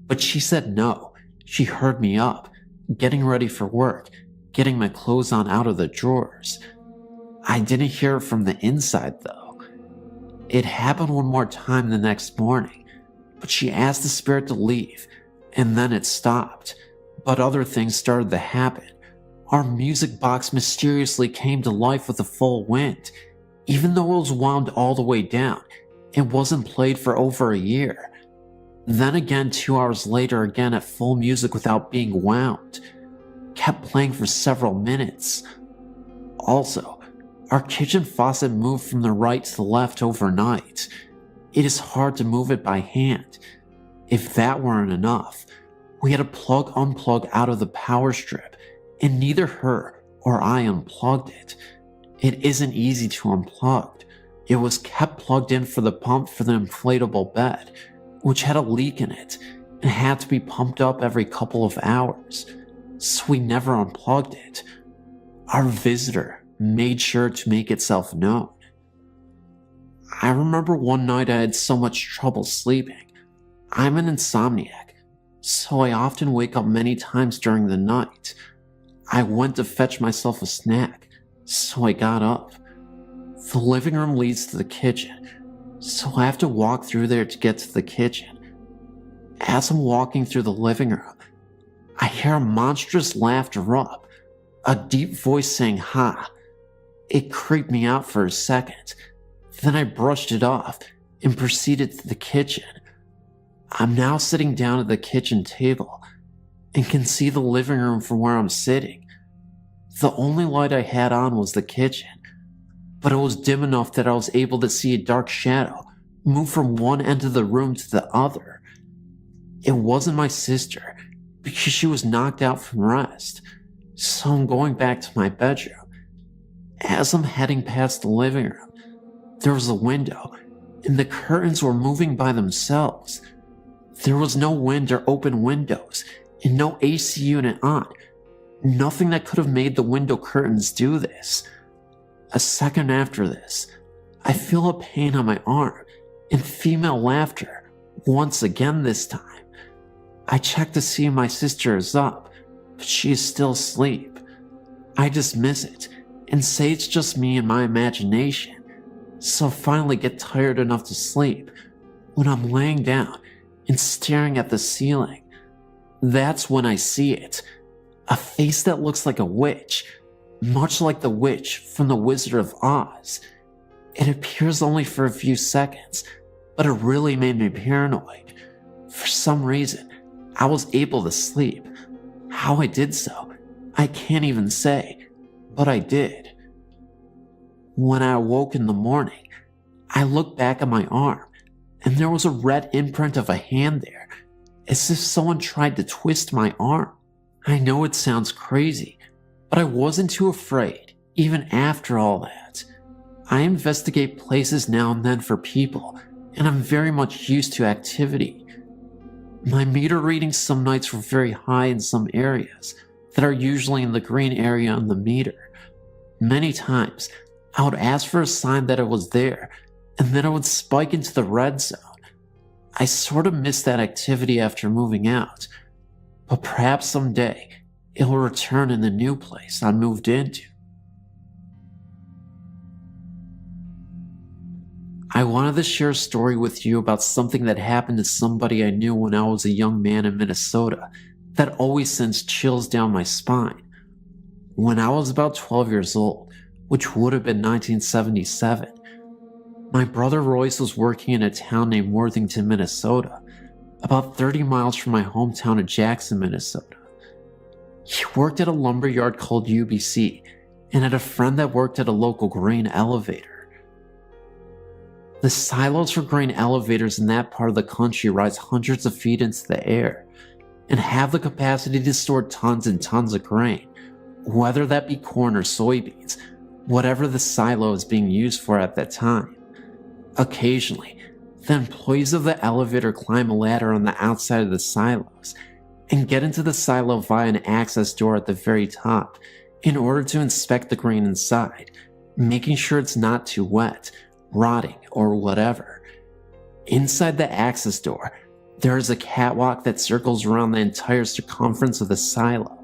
but she said no. She heard me up, getting ready for work, getting my clothes on out of the drawers. I didn't hear it from the inside though. It happened one more time the next morning, but she asked the spirit to leave, and then it stopped. But other things started to happen. Our music box mysteriously came to life with a full wind. Even though it was wound all the way down, it wasn't played for over a year. Then again 2 hours later, again at full music without being wound. Kept playing for several minutes. Also, our kitchen faucet moved from the right to the left overnight. It is hard to move it by hand. If that weren't enough, we had to unplug out of the power strip, and neither her or I unplugged it. It isn't easy to unplug. It was kept plugged in for the pump for the inflatable bed, which had a leak in it and had to be pumped up every couple of hours, so we never unplugged it. Our visitor made sure to make itself known. I remember one night I had so much trouble sleeping. I'm an insomniac, so I often wake up many times during the night. I went to fetch myself a snack, so I got up. The living room leads to the kitchen, so I have to walk through there to get to the kitchen. As I'm walking through the living room, I hear a monstrous laughter erupt, a deep voice saying "ha." It creeped me out for a second. Then I brushed it off and proceeded to the kitchen. I'm now sitting down at the kitchen table and can see the living room from where I'm sitting. The only light I had on was the kitchen, but it was dim enough that I was able to see a dark shadow move from one end of the room to the other. It wasn't my sister, because she was knocked out from rest, so I'm going back to my bedroom. As I'm heading past the living room, there was a window, and the curtains were moving by themselves. There was no wind or open windows, and no AC unit on. Nothing that could have made the window curtains do this. A second after this, I feel a pain on my arm, and female laughter, once again this time. I check to see if my sister is up, but she is still asleep. I dismiss it, and say it's just me and my imagination, so I finally get tired enough to sleep when I'm laying down and staring at the ceiling. That's when I see it. A face that looks like a witch, much like the witch from The Wizard of Oz. It appears only for a few seconds, but it really made me paranoid. For some reason, I was able to sleep. How I did so, I can't even say, but I did. When I awoke in the morning, I looked back at my arm, and there was a red imprint of a hand there, as if someone tried to twist my arm. I know it sounds crazy, but I wasn't too afraid, even after all that. I investigate places now and then for people, and I'm very much used to activity. My meter readings some nights were very high in some areas that are usually in the green area on the meter. Many times, I would ask for a sign that it was there, and then it would spike into the red zone. I sort of missed that activity after moving out, but perhaps someday it will return in the new place I moved into. I wanted to share a story with you about something that happened to somebody I knew when I was a young man in Minnesota that always sends chills down my spine. When I was about 12 years old, which would have been 1977, my brother Royce was working in a town named Worthington, Minnesota, about 30 miles from my hometown of Jackson, Minnesota. He worked at a lumber yard called UBC and had a friend that worked at a local grain elevator. The silos for grain elevators in that part of the country rise hundreds of feet into the air and have the capacity to store tons and tons of grain, whether that be corn or soybeans, whatever the silo is being used for at that time. Occasionally, the employees of the elevator climb a ladder on the outside of the silos and get into the silo via an access door at the very top in order to inspect the grain inside, making sure it's not too wet, rotting, or whatever. Inside the access door, there is a catwalk that circles around the entire circumference of the silo.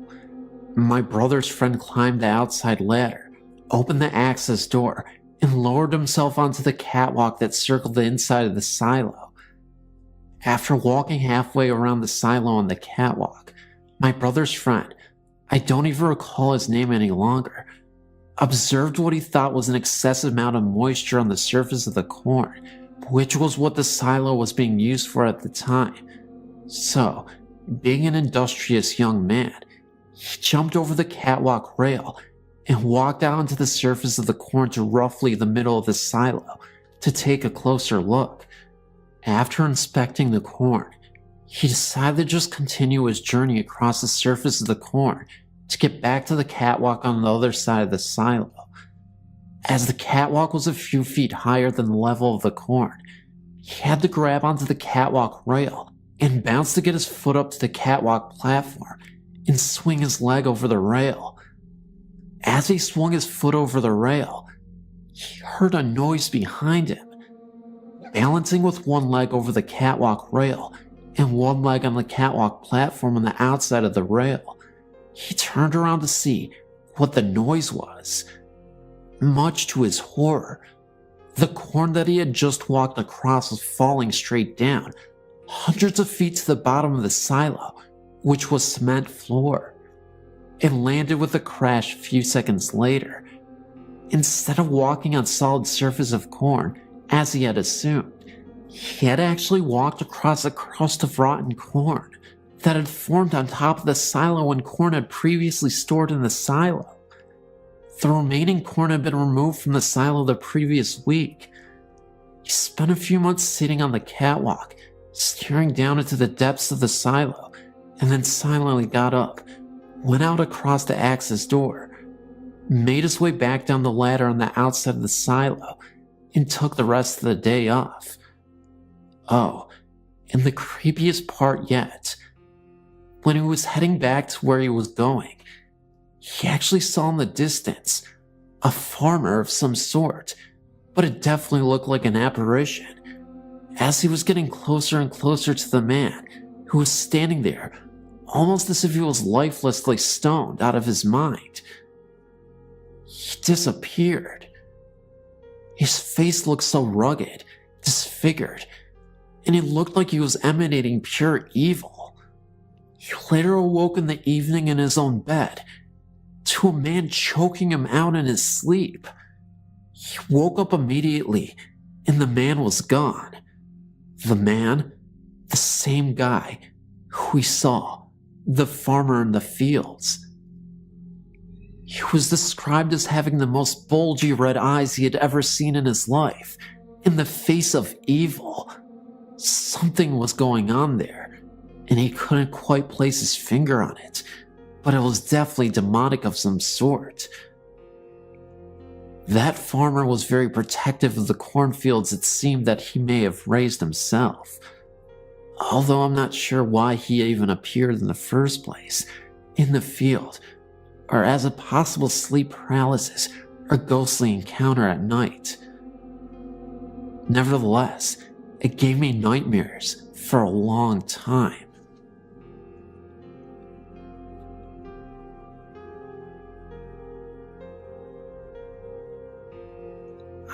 My brother's friend climbed the outside ladder, opened the access door, and lowered himself onto the catwalk that circled the inside of the silo. After walking halfway around the silo on the catwalk, my brother's friend, I don't even recall his name any longer, observed what he thought was an excessive amount of moisture on the surface of the corn, which was what the silo was being used for at the time. So, being an industrious young man, he jumped over the catwalk rail and walked out onto the surface of the corn to roughly the middle of the silo to take a closer look. After inspecting the corn, he decided to just continue his journey across the surface of the corn to get back to the catwalk on the other side of the silo. As the catwalk was a few feet higher than the level of the corn, he had to grab onto the catwalk rail and bounce to get his foot up to the catwalk platform and swing his leg over the rail. As he swung his foot over the rail, he heard a noise behind him. Balancing with one leg over the catwalk rail and one leg on the catwalk platform on the outside of the rail, he turned around to see what the noise was. Much to his horror, the corn that he had just walked across was falling straight down, hundreds of feet to the bottom of the silo, which was cement floor. It landed with a crash a few seconds later. Instead of walking on solid surface of corn, as he had assumed, he had actually walked across a crust of rotten corn that had formed on top of the silo when corn had previously stored in the silo. The remaining corn had been removed from the silo the previous week. He spent a few months sitting on the catwalk, staring down into the depths of the silo, and then silently got up, went out across the access door, made his way back down the ladder on the outside of the silo, and took the rest of the day off. Oh, and the creepiest part yet, when he was heading back to where he was going, he actually saw in the distance a farmer of some sort, but it definitely looked like an apparition. As he was getting closer and closer to the man who was standing there, almost as if he was lifelessly stoned out of his mind, he disappeared. His face looked so rugged, disfigured, and it looked like he was emanating pure evil. He later awoke in the evening in his own bed to a man choking him out in his sleep. He woke up immediately, and the man was gone. The man, the same guy who we saw, the farmer in the fields. He was described as having the most bulgy red eyes he had ever seen in his life, in the face of evil. Something was going on there, and he couldn't quite place his finger on it, but it was definitely demonic of some sort. That farmer was very protective of the cornfields it seemed that he may have raised himself, although I'm not sure why he even appeared in the first place, in the field, or as a possible sleep paralysis or ghostly encounter at night. Nevertheless, it gave me nightmares for a long time.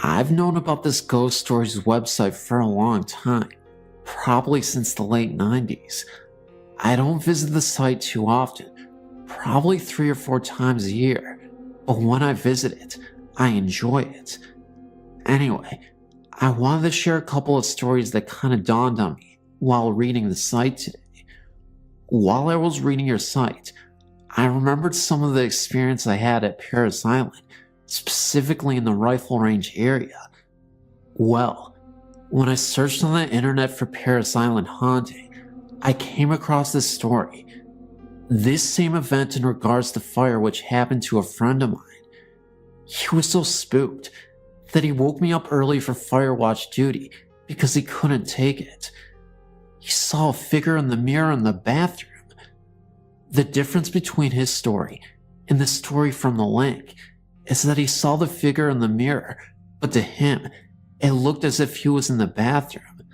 I've known about this Ghost Stories website for a long time, probably since the late 90s. I don't visit the site too often, probably 3 or 4 times a year, but when I visit it, I enjoy it. Anyway, I wanted to share a couple of stories that kind of dawned on me while reading the site today. While I was reading your site, I remembered some of the experience I had at Paris Island, specifically in the rifle range area. Well, when I searched on the internet for Paris Island haunting, I came across this story. This same event in regards to fire which happened to a friend of mine. He was so spooked that he woke me up early for fire watch duty because he couldn't take it. He saw a figure in the mirror in the bathroom. The difference between his story and the story from the link is that he saw the figure in the mirror, but to him, it looked as if he was in the bathroom.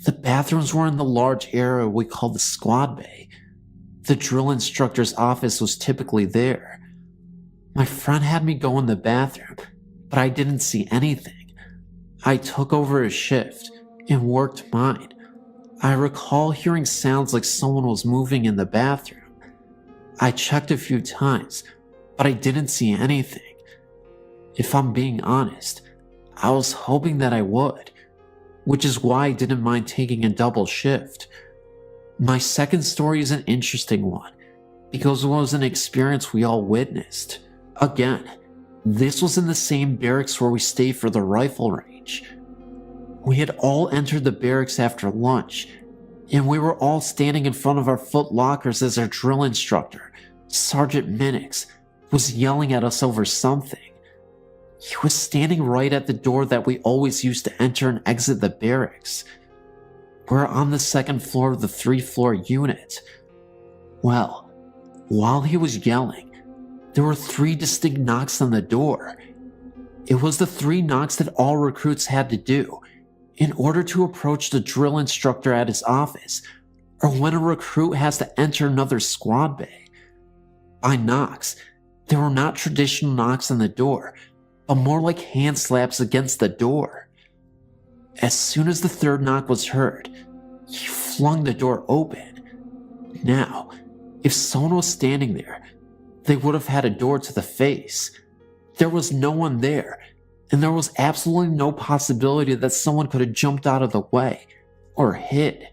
The bathrooms were in the large area we call the squad bay. The drill instructor's office was typically there. My friend had me go in the bathroom, but I didn't see anything. I took over his shift and worked mine. I recall hearing sounds like someone was moving in the bathroom. I checked a few times, but I didn't see anything. If I'm being honest, I was hoping that I would, which is why I didn't mind taking a double shift. My second story is an interesting one, because it was an experience we all witnessed. Again, this was in the same barracks where we stayed for the rifle range. We had all entered the barracks after lunch, and we were all standing in front of our foot lockers as our drill instructor, Sergeant Minix, was yelling at us over something. He was standing right at the door that we always used to enter and exit the barracks. We're on the second floor of the 3-floor unit. Well, while he was yelling, there were 3 distinct knocks on the door. It was the 3 knocks that all recruits had to do in order to approach the drill instructor at his office, or when a recruit has to enter another squad bay. By knocks, they were not traditional knocks on the door, but more like hand slaps against the door. As soon as the 3rd knock was heard, he flung the door open. Now, if someone was standing there, they would have had a door to the face. There was no one there, and there was absolutely no possibility that someone could have jumped out of the way or hid.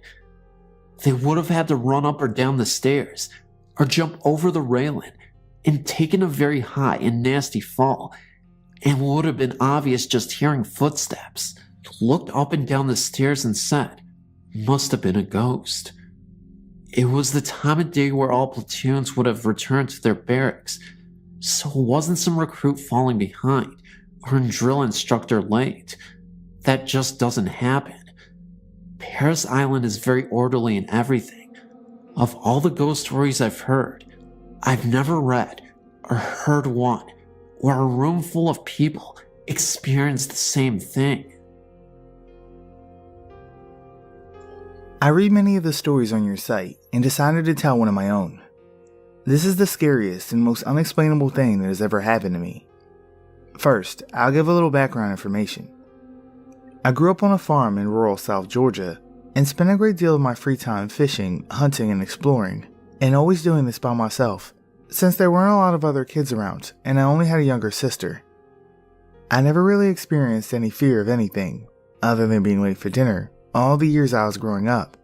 They would have had to run up or down the stairs, or jump over the railing and taken a very high and nasty fall, and would have been obvious just hearing footsteps. Looked up and down the stairs and said, "Must have been a ghost." It was the time of day where all platoons would have returned to their barracks, so it wasn't some recruit falling behind or a drill instructor late. That just doesn't happen. Paris Island is very orderly in everything. Of all the ghost stories I've heard, I've never read or heard one where a room full of people experienced the same thing. I read many of the stories on your site and decided to tell one of my own. This is the scariest and most unexplainable thing that has ever happened to me. First, I'll give a little background information. I grew up on a farm in rural South Georgia and spent a great deal of my free time fishing, hunting, and exploring, and always doing this by myself, since there weren't a lot of other kids around and I only had a younger sister. I never really experienced any fear of anything, other than being late for dinner, all the years I was growing up,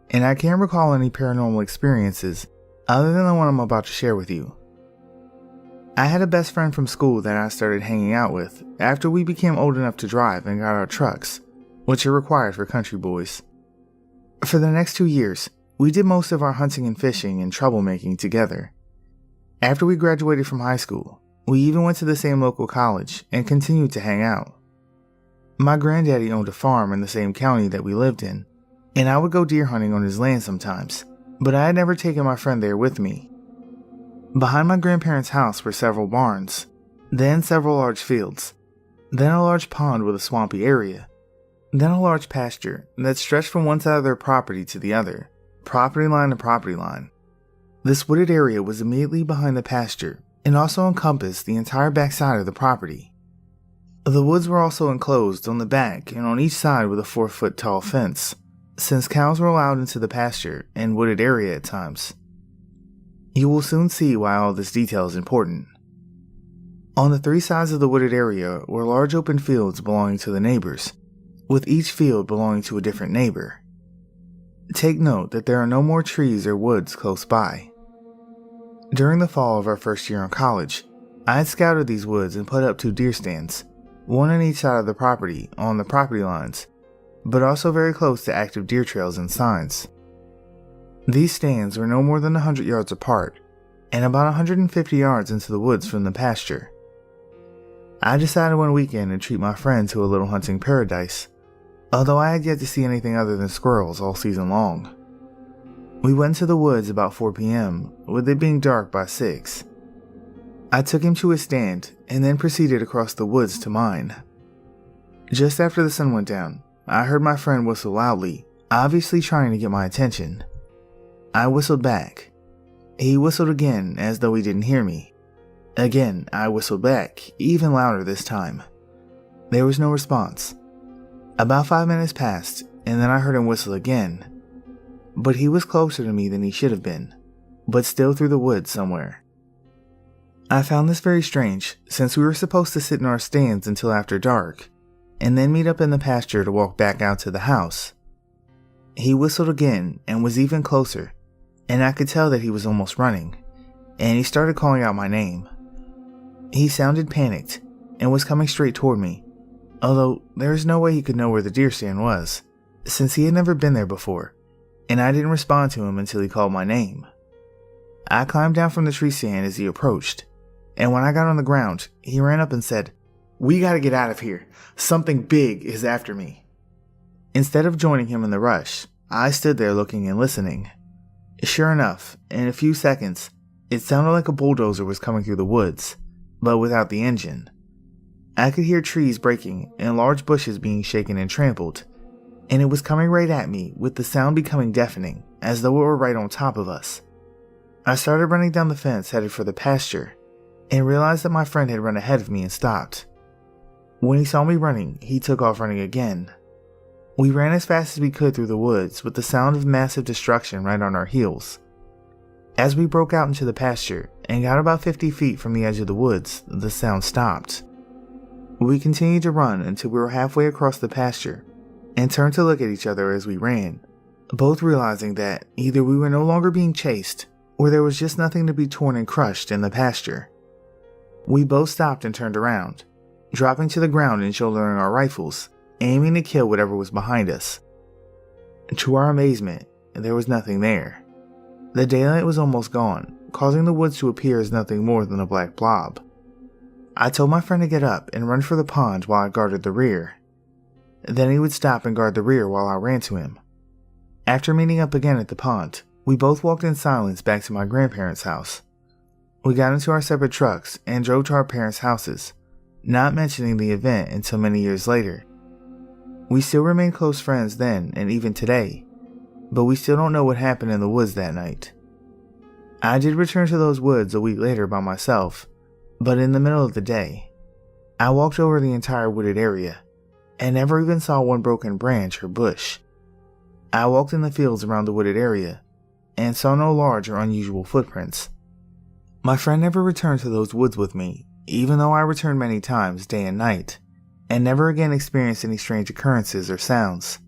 and I can't recall any paranormal experiences other than the one I'm about to share with you. I had a best friend from school that I started hanging out with after we became old enough to drive and got our trucks, which are required for country boys. For the next 2 years, we did most of our hunting and fishing and troublemaking together. After we graduated from high school, we even went to the same local college and continued to hang out. My granddaddy owned a farm in the same county that we lived in, and I would go deer hunting on his land sometimes, but I had never taken my friend there with me. Behind my grandparents' house were several barns, then several large fields, then a large pond with a swampy area, then a large pasture that stretched from one side of their property to the other, property line to property line. This wooded area was immediately behind the pasture and also encompassed the entire backside of the property. The woods were also enclosed on the back and on each side with a 4-foot tall fence, since cows were allowed into the pasture and wooded area at times. You will soon see why all this detail is important. On the 3 sides of the wooded area were large open fields belonging to the neighbors, with each field belonging to a different neighbor. Take note that there are no more trees or woods close by. During the fall of our first year in college, I had scouted these woods and put up 2 deer stands, one on each side of the property on the property lines, but also very close to active deer trails and signs. These stands were no more than 100 yards apart and about 150 yards into the woods from the pasture. I decided one weekend to treat my friend to a little hunting paradise, although I had yet to see anything other than squirrels all season long. We went to the woods about 4 p.m., with it being dark by 6. I took him to his stand and then proceeded across the woods to mine. Just after the sun went down, I heard my friend whistle loudly, obviously trying to get my attention. I whistled back. He whistled again as though he didn't hear me. Again, I whistled back, even louder this time. There was no response. About 5 minutes passed, and then I heard him whistle again. But he was closer to me than he should have been, but still through the woods somewhere. I found this very strange, since we were supposed to sit in our stands until after dark, and then meet up in the pasture to walk back out to the house. He whistled again and was even closer, and I could tell that he was almost running, and he started calling out my name. He sounded panicked and was coming straight toward me, although there is no way he could know where the deer stand was, since he had never been there before, and I didn't respond to him until he called my name. I climbed down from the tree stand as he approached, and when I got on the ground, he ran up and said, "We gotta get out of here. Something big is after me." Instead of joining him in the rush, I stood there looking and listening. Sure enough, in a few seconds, It sounded like a bulldozer was coming through the woods, but without the engine. I could hear trees breaking and large bushes being shaken and trampled, and it was coming right at me, with the sound becoming deafening, as though it were right on top of us. I started running down the fence headed for the pasture, and realized that my friend had run ahead of me and stopped. When he saw me running, he took off running again. We ran as fast as we could through the woods, with the sound of massive destruction right on our heels. As we broke out into the pasture and got about 50 feet from the edge of the woods, the sound stopped. We continued to run until we were halfway across the pasture and turned to look at each other as we ran, both realizing that either we were no longer being chased or there was just nothing to be torn and crushed in the pasture. We both stopped and turned around, dropping to the ground and shouldering our rifles, aiming to kill whatever was behind us. To our amazement, there was nothing there. The daylight was almost gone, causing the woods to appear as nothing more than a black blob. I told my friend to get up and run for the pond while I guarded the rear. Then he would stop and guard the rear while I ran to him. After meeting up again at the pond, we both walked in silence back to my grandparents' house. We got into our separate trucks and drove to our parents' houses, not mentioning the event until many years later. We still remain close friends then and even today, but we still don't know what happened in the woods that night. I did return to those woods a week later by myself, but in the middle of the day, I walked over the entire wooded area and never even saw one broken branch or bush. I walked in the fields around the wooded area and saw no large or unusual footprints. My friend never returned to those woods with me, even though I returned many times day and night, and never again experienced any strange occurrences or sounds.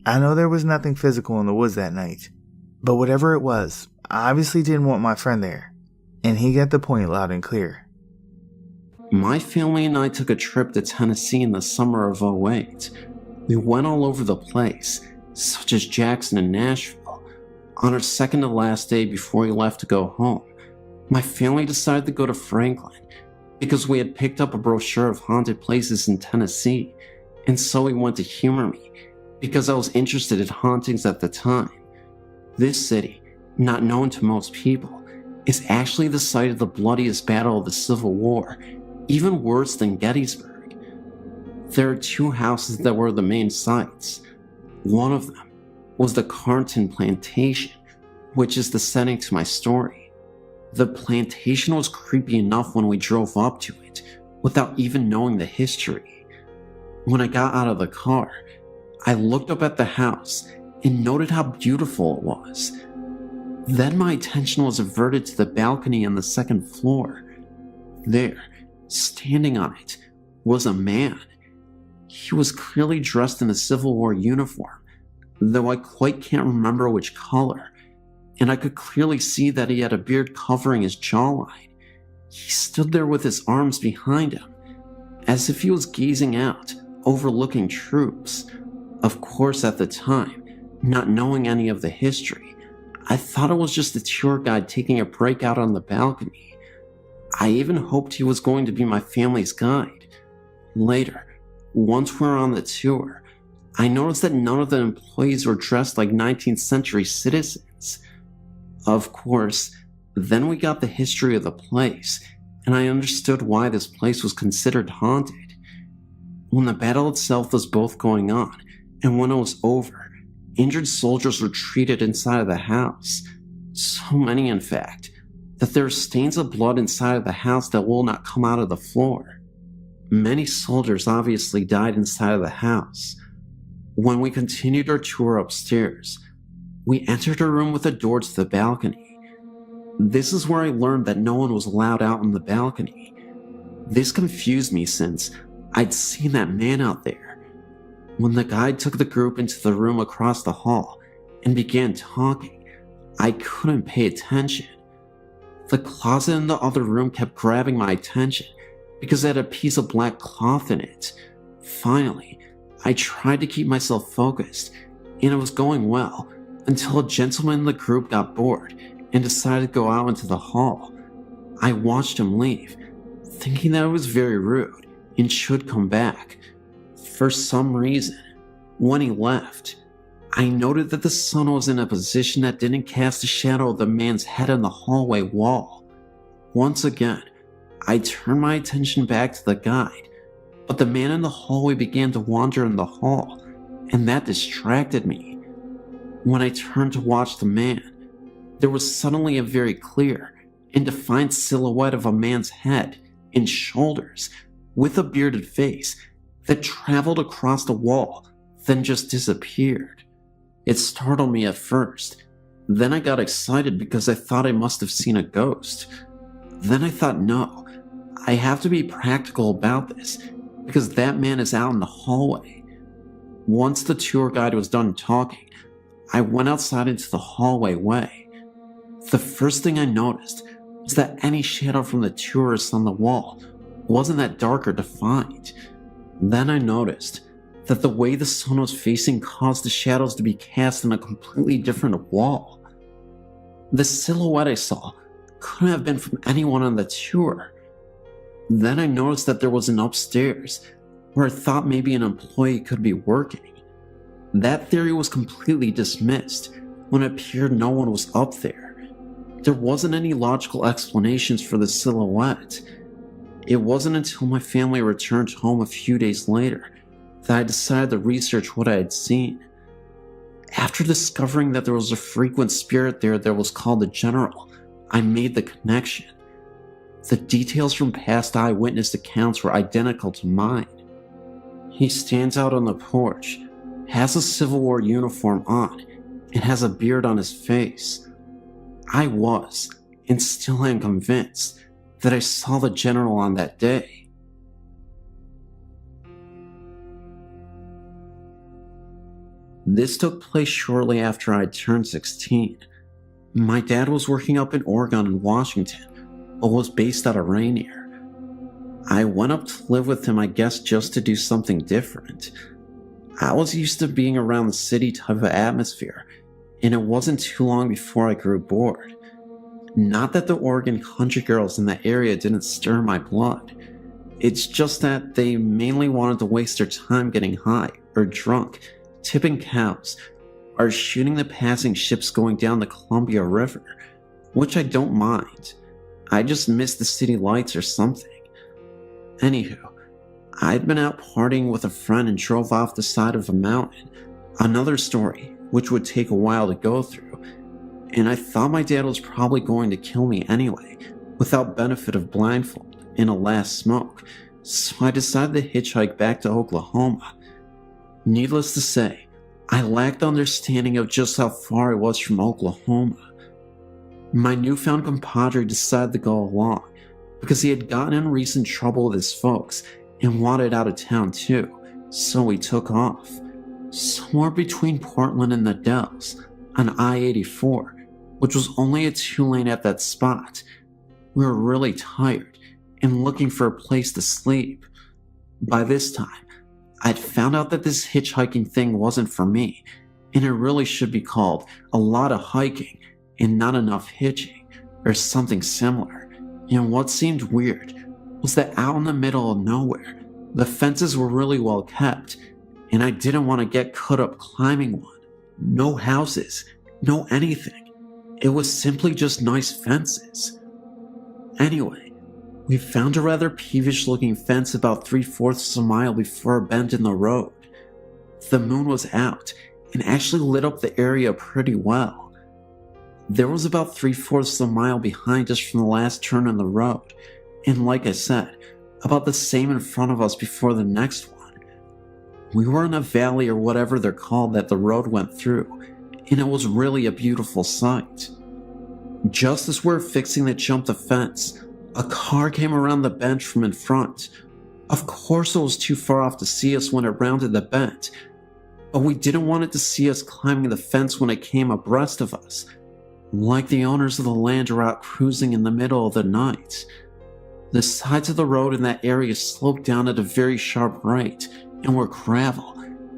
I know there was nothing physical in the woods that night, but whatever it was, I obviously didn't want my friend there, and he got the point loud and clear. My family and I took a trip to Tennessee in the summer of '08. We went all over the place, such as Jackson and Nashville. On our second to last day before we left to go home, my family decided to go to Franklin because we had picked up a brochure of haunted places in Tennessee, and so we went to humor me because I was interested in hauntings at the time. This city, not known to most people, is actually the site of the bloodiest battle of the Civil War, even worse than Gettysburg. There are two houses that were the main sites. One of them was the Carnton Plantation, which is the setting to my story. The plantation was creepy enough when we drove up to it, without even knowing the history. When I got out of the car, I looked up at the house and noted how beautiful it was. Then my attention was averted to the balcony on the second floor. There, standing on it, was a man. He was clearly dressed in a Civil War uniform, though I quite can't remember which color, and I could clearly see that he had a beard covering his jawline. He stood there with his arms behind him, as if he was gazing out, overlooking troops. Of course, at the time, not knowing any of the history, I thought it was just a tour guide taking a break out on the balcony. I even hoped he was going to be my family's guide. Later, once we were on the tour, I noticed that none of the employees were dressed like 19th century citizens. Of course, then we got the history of the place, and I understood why this place was considered haunted. When the battle itself was both going on, and when it was over, injured soldiers were treated inside of the house. So many, in fact, that there are stains of blood inside of the house that will not come out of the floor. Many soldiers obviously died inside of the house. When we continued our tour upstairs, we entered a room with a door to the balcony. This is where I learned that no one was allowed out on the balcony. This confused me since I'd seen that man out there. When the guide took the group into the room across the hall and began talking, I couldn't pay attention. The closet in the other room kept grabbing my attention because it had a piece of black cloth in it. Finally, I tried to keep myself focused, and it was going well until a gentleman in the group got bored and decided to go out into the hall. I watched him leave, thinking that it was very rude and should come back. For some reason, when he left, I noted that the sun was in a position that didn't cast a shadow of the man's head on the hallway wall. Once again, I turned my attention back to the guide, but the man in the hallway began to wander in the hall, and that distracted me. When I turned to watch the man, there was suddenly a very clear and defined silhouette of a man's head and shoulders with a bearded face that traveled across the wall, then just disappeared. It startled me at first. Then I got excited because I thought I must have seen a ghost. Then I thought, no, I have to be practical about this because that man is out in the hallway. Once the tour guide was done talking, I went outside into the hallway way. The first thing I noticed was that any shadow from the tourists on the wall wasn't that dark or defined. Then I noticed that the way the sun was facing caused the shadows to be cast on a completely different wall. The silhouette I saw couldn't have been from anyone on the tour. Then I noticed that there was an upstairs where I thought maybe an employee could be working. That theory was completely dismissed when it appeared no one was up there. There wasn't any logical explanations for the silhouette. It wasn't until my family returned home a few days later that I decided to research what I had seen. After discovering that there was a frequent spirit there that was called the General, I made the connection. The details from past eyewitness accounts were identical to mine. He stands out on the porch, has a Civil War uniform on, and has a beard on his face. I was, and still am convinced, that I saw the General on that day. This took place shortly after I had turned 16. My dad was working up in Oregon and Washington, but was based out of Rainier. I went up to live with him, I guess just to do something different. I was used to being around the city type of atmosphere, and it wasn't too long before I grew bored. Not that the Oregon country girls in that area didn't stir my blood. It's just that they mainly wanted to waste their time getting high or drunk, tipping cows, or shooting the passing ships going down the Columbia River, which I don't mind. I just miss the city lights or something. Anywho, I'd been out partying with a friend and drove off the side of a mountain, another story which would take a while to go through, and I thought my dad was probably going to kill me anyway, without benefit of blindfold and a last smoke, so I decided to hitchhike back to Oklahoma. Needless to say, I lacked understanding of just how far I was from Oklahoma. My newfound compadre decided to go along, because he had gotten in recent trouble with his folks and wanted out of town too, so we took off. Somewhere between Portland and the Dells, on I-84, which was only a 2-lane at that spot. We were really tired and looking for a place to sleep. By this time, I'd found out that this hitchhiking thing wasn't for me, and it really should be called a lot of hiking and not enough hitching, or something similar. And what seemed weird was that out in the middle of nowhere, the fences were really well kept, and I didn't want to get caught up climbing one. No houses, no anything. It was simply just nice fences. Anyway, we found a rather peevish looking fence about 3/4 of a mile before a bend in the road. The moon was out and actually lit up the area pretty well. There was about 3/4 of a mile behind us from the last turn in the road, and like I said, about the same in front of us before the next one. We were in a valley or whatever they're called that the road went through, and it was really a beautiful sight. Just as we were fixing to jump the fence, a car came around the bend from in front. Of course it was too far off to see us when it rounded the bend, but we didn't want it to see us climbing the fence when it came abreast of us, like the owners of the land are out cruising in the middle of the night. The sides of the road in that area sloped down at a very sharp right and were gravel,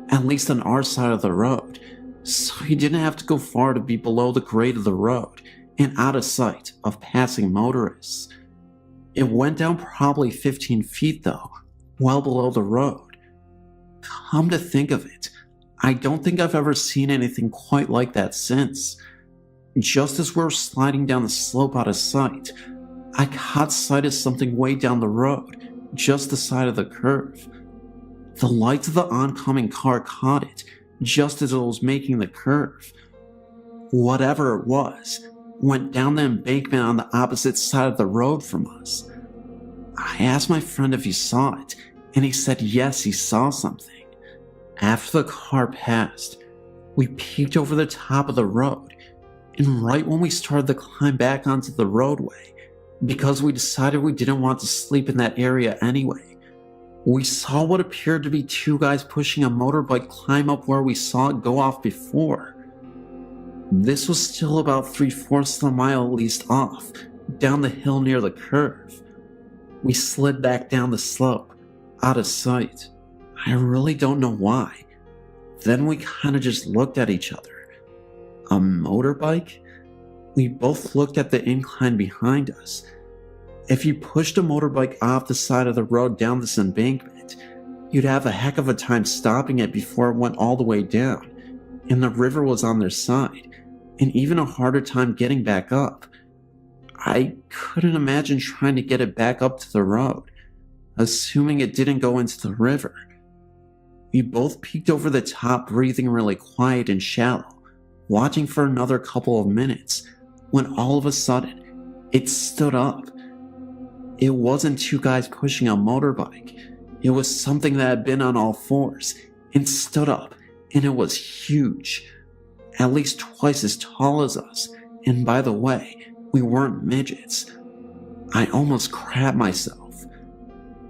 at least on our side of the road, so you didn't have to go far to be below the grade of the road and out of sight of passing motorists. It went down probably 15 feet though, well below the road. Come to think of it, I don't think I've ever seen anything quite like that since. Just as we were sliding down the slope out of sight, I caught sight of something way down the road, just the side of the curve. The lights of the oncoming car caught it, just as it was making the curve. Whatever it was, went down the embankment on the opposite side of the road from us. I asked my friend if he saw it, and he said yes, he saw something. After the car passed, we peeked over the top of the road, and right when we started to climb back onto the roadway, because we decided we didn't want to sleep in that area anyway, we saw what appeared to be two guys pushing a motorbike climb up where we saw it go off before. This was still about 3/4 of a mile at least off, down the hill near the curve. We slid back down the slope, out of sight. I really don't know why. Then we kind of just looked at each other. A motorbike? We both looked at the incline behind us. If you pushed a motorbike off the side of the road down this embankment, you'd have a heck of a time stopping it before it went all the way down, and the river was on their side, and even a harder time getting back up. I couldn't imagine trying to get it back up to the road, assuming it didn't go into the river. We both peeked over the top, breathing really quiet and shallow, watching for another couple of minutes, when all of a sudden, it stood up. It wasn't two guys pushing a motorbike. It was something that had been on all fours and stood up, and it was huge. At least twice as tall as us, and by the way, we weren't midgets. I almost crapped myself.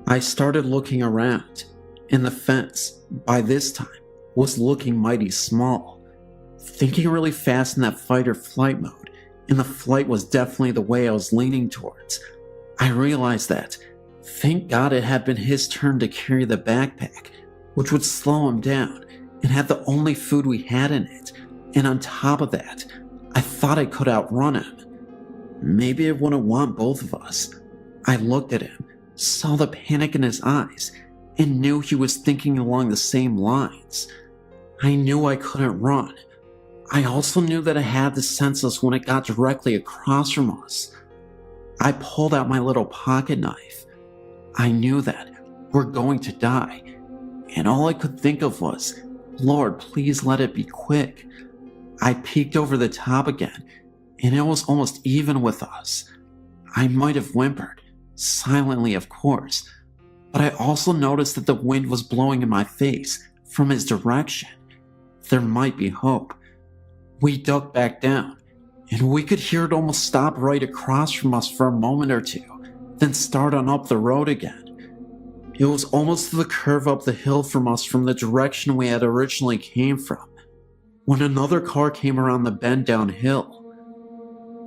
I started looking around, and the fence, by this time, was looking mighty small. Thinking really fast in that fight or flight mode, and the flight was definitely the way I was leaning towards, I realized that, thank God it had been his turn to carry the backpack, which would slow him down, and had the only food we had in it, and on top of that, I thought I could outrun him. Maybe it wouldn't want both of us. I looked at him, saw the panic in his eyes, and knew he was thinking along the same lines. I knew I couldn't run. I also knew that I had to sense us when it got directly across from us. I pulled out my little pocket knife. I knew that we're going to die, and all I could think of was, Lord, please let it be quick. I peeked over the top again, and it was almost even with us. I might have whimpered, silently of course, but I also noticed that the wind was blowing in my face from his direction. There might be hope. We ducked back down, and we could hear it almost stop right across from us for a moment or two, then start on up the road again. It was almost to the curve up the hill from us from the direction we had originally came from, when another car came around the bend downhill.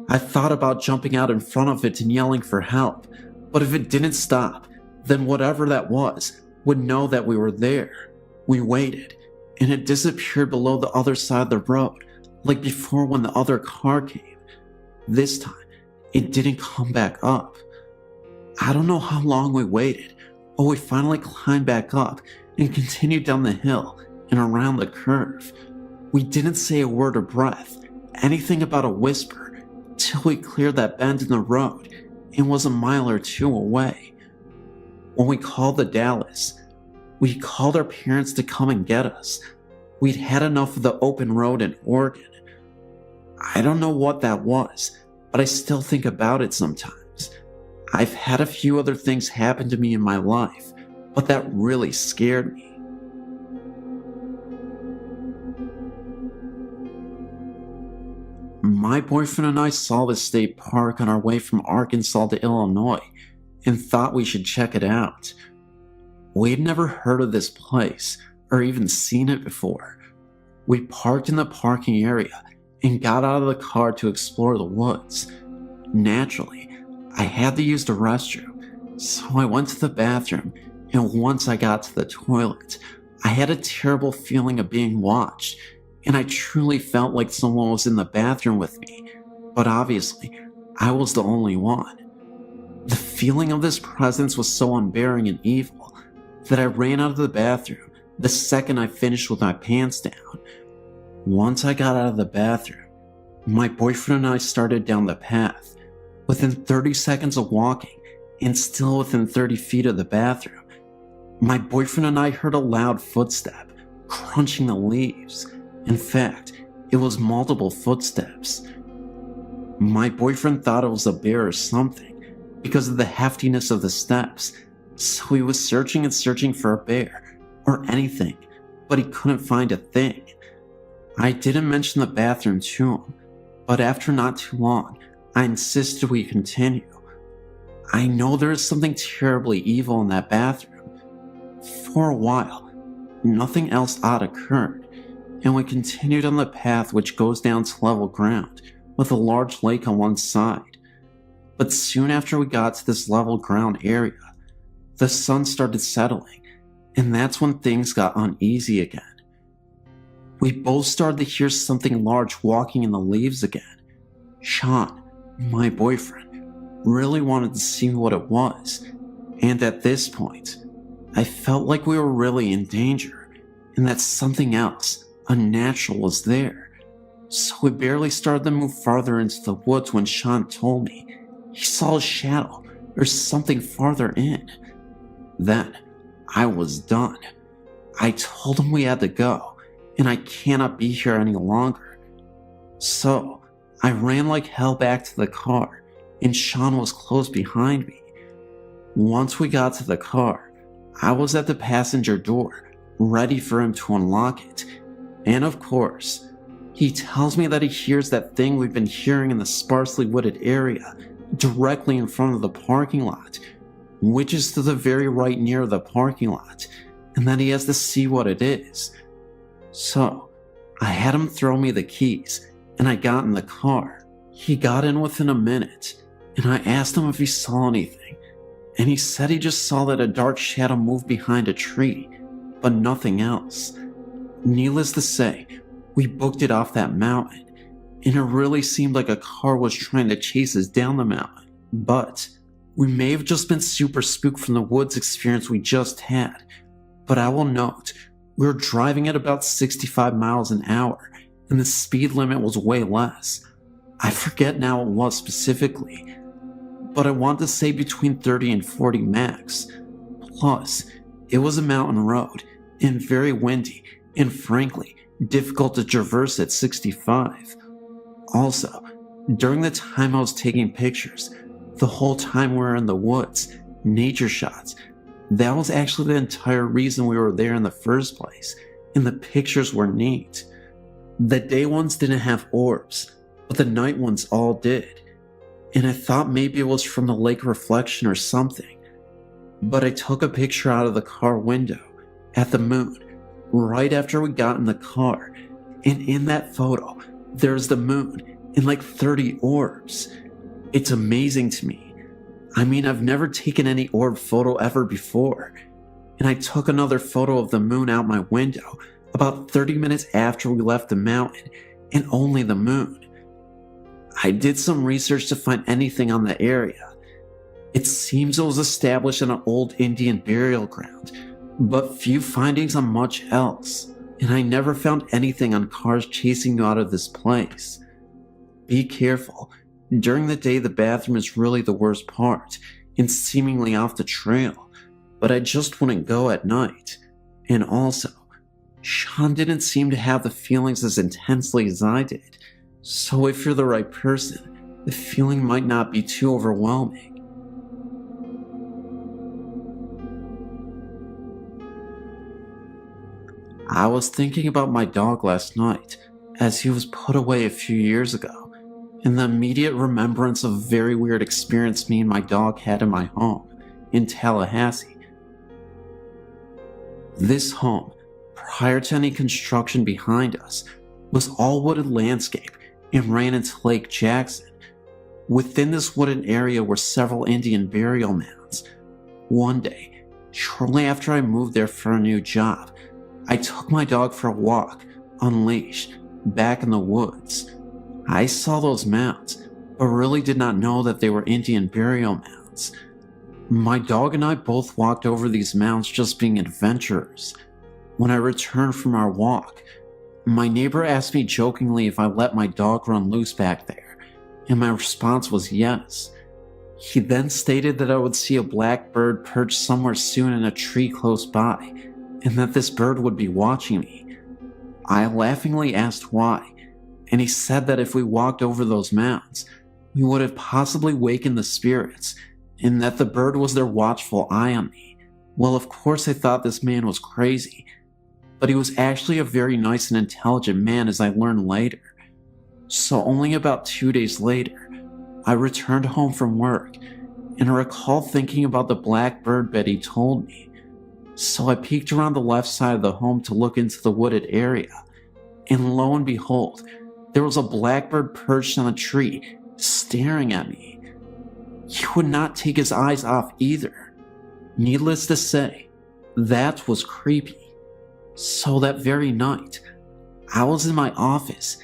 I thought about jumping out in front of it and yelling for help, but if it didn't stop, then whatever that was would know that we were there. We waited, and it disappeared below the other side of the road, like before when the other car came. This time, it didn't come back up. I don't know how long we waited, but we finally climbed back up and continued down the hill and around the curve. We didn't say a word or breath, anything about a whisper, till we cleared that bend in the road and was a mile or two away. When we called the Dallas, we called our parents to come and get us. We'd had enough of the open road in Oregon. I don't know what that was, but I still think about it sometimes. I've had a few other things happen to me in my life, but that really scared me. My boyfriend and I saw the state park on our way from Arkansas to Illinois and thought we should check it out. We'd never heard of this place or even seen it before. We parked in the parking area and got out of the car to explore the woods. Naturally, I had to use the restroom, so I went to the bathroom, and once I got to the toilet, I had a terrible feeling of being watched, and I truly felt like someone was in the bathroom with me, but obviously, I was the only one. The feeling of this presence was so unbearing and evil that I ran out of the bathroom, the second I finished with my pants down. Once I got out of the bathroom, my boyfriend and I started down the path. Within 30 seconds of walking, and still within 30 feet of the bathroom, my boyfriend and I heard a loud footstep, crunching the leaves. In fact, it was multiple footsteps. My boyfriend thought it was a bear or something because of the heftiness of the steps, so he was searching and searching for a bear or anything, but he couldn't find a thing. I didn't mention the bathroom to him, but after not too long, I insisted we continue. I know there is something terribly evil in that bathroom. For a while, nothing else odd occurred, and we continued on the path which goes down to level ground with a large lake on one side. But soon after we got to this level ground area, the sun started settling, and that's when things got uneasy again. We both started to hear something large walking in the leaves again. Sean, my boyfriend, really wanted to see what it was, and at this point, I felt like we were really in danger, and that something else, unnatural, was there. So we barely started to move farther into the woods when Sean told me he saw a shadow or something farther in. Then, I was done. I told him we had to go, and I cannot be here any longer. So, I ran like hell back to the car, and Sean was close behind me. Once we got to the car, I was at the passenger door, ready for him to unlock it. And of course, he tells me that he hears that thing we've been hearing in the sparsely wooded area, directly in front of the parking lot, which is to the very right near the parking lot, and that he has to see what it is. So, I had him throw me the keys, and I got in the car. He got in within a minute, and I asked him if he saw anything, and he said he just saw that a dark shadow moved behind a tree, but nothing else. Needless to say, we booked it off that mountain, and it really seemed like a car was trying to chase us down the mountain. But we may have just been super spooked from the woods experience we just had. But I will note, we were driving at about 65 miles an hour, and the speed limit was way less. I forget now what it was specifically, but I want to say between 30 and 40 max. Plus, it was a mountain road, and very windy, and frankly, difficult to traverse at 65. Also, during the time I was taking pictures, the whole time we were in the woods, nature shots, that was actually the entire reason we were there in the first place, and the pictures were neat. The day ones didn't have orbs, but the night ones all did, and I thought maybe it was from the lake reflection or something. But I took a picture out of the car window, at the moon, right after we got in the car, and in that photo, there's the moon and like 30 orbs. It's amazing to me. I mean, I've never taken any orb photo ever before, and I took another photo of the moon out my window about 30 minutes after we left the mountain, and only the moon. I did some research to find anything on the area. It seems it was established in an old Indian burial ground, but few findings on much else, and I never found anything on cars chasing you out of this place. Be careful. During the day, the bathroom is really the worst part, and seemingly off the trail, but I just wouldn't go at night. And also, Sean didn't seem to have the feelings as intensely as I did, so if you're the right person, the feeling might not be too overwhelming. I was thinking about my dog last night, as he was put away a few years ago, and the immediate remembrance of a very weird experience me and my dog had in my home, in Tallahassee. This home, prior to any construction behind us, was all wooded landscape and ran into Lake Jackson. Within this wooded area were several Indian burial mounds. One day, shortly after I moved there for a new job, I took my dog for a walk, unleashed, back in the woods. I saw those mounds, but really did not know that they were Indian burial mounds. My dog and I both walked over these mounds just being adventurers. When I returned from our walk, my neighbor asked me jokingly if I let my dog run loose back there, and my response was yes. He then stated that I would see a black bird perched somewhere soon in a tree close by, and that this bird would be watching me. I laughingly asked why, and he said that if we walked over those mounds, we would have possibly wakened the spirits, and that the bird was their watchful eye on me. Well, of course I thought this man was crazy, but he was actually a very nice and intelligent man, as I learned later. So only about 2 days later, I returned home from work, and I recall thinking about the black bird bed he told me. So I peeked around the left side of the home to look into the wooded area, and lo and behold, there was a blackbird perched on a tree, staring at me. He would not take his eyes off either. Needless to say, that was creepy. So that very night, I was in my office,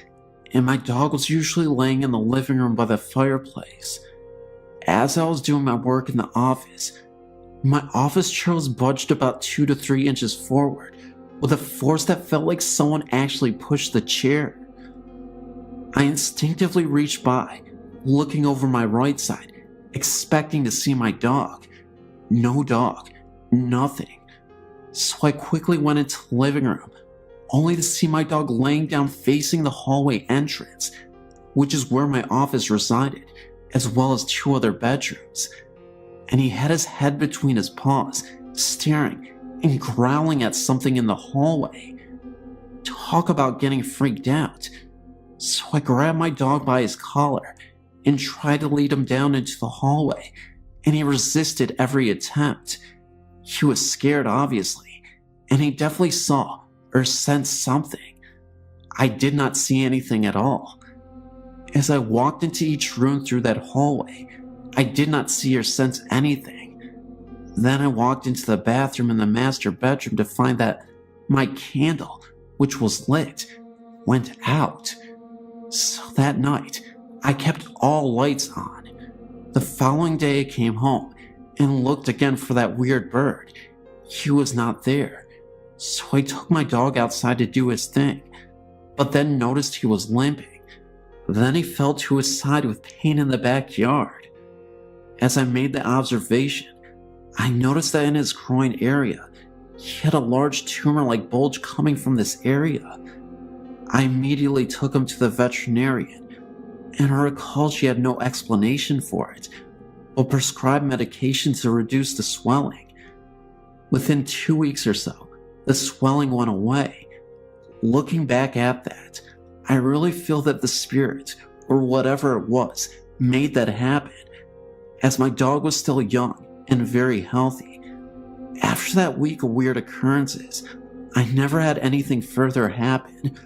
and my dog was usually laying in the living room by the fireplace. As I was doing my work in the office, my office chair was budged about 2 to 3 inches forward with a force that felt like someone actually pushed the chair. I instinctively reached by, looking over my right side, expecting to see my dog. No dog, nothing. So I quickly went into the living room, only to see my dog laying down facing the hallway entrance, which is where my office resided, as well as 2 other bedrooms. And he had his head between his paws, staring and growling at something in the hallway. Talk about getting freaked out. So I grabbed my dog by his collar and tried to lead him down into the hallway, and he resisted every attempt. He was scared, obviously, and he definitely saw or sensed something. I did not see anything at all. As I walked into each room through that hallway, I did not see or sense anything. Then I walked into the bathroom and the master bedroom to find that my candle, which was lit, went out. So that night, I kept all lights on. The following day I came home and looked again for that weird bird. He was not there. So I took my dog outside to do his thing, but then noticed he was limping. Then he fell to his side with pain in the backyard. As I made the observation, I noticed that in his groin area, he had a large tumor-like bulge coming from this area. I immediately took him to the veterinarian, and I recall she had no explanation for it, but prescribed medication to reduce the swelling. Within 2 weeks or so, the swelling went away. Looking back at that, I really feel that the spirit, or whatever it was, made that happen, as my dog was still young and very healthy. After that week of weird occurrences, I never had anything further happen.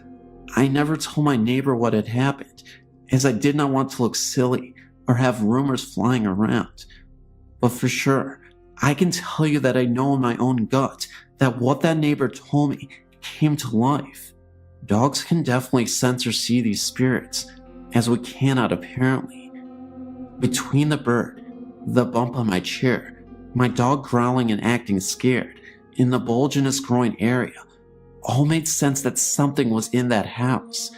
I never told my neighbor what had happened, as I did not want to look silly or have rumors flying around. But for sure, I can tell you that I know in my own gut that what that neighbor told me came to life. Dogs can definitely sense or see these spirits, as we cannot apparently. Between the bird, the bump on my chair, my dog growling and acting scared, and the bulge in his groin area, all made sense that something was in that house.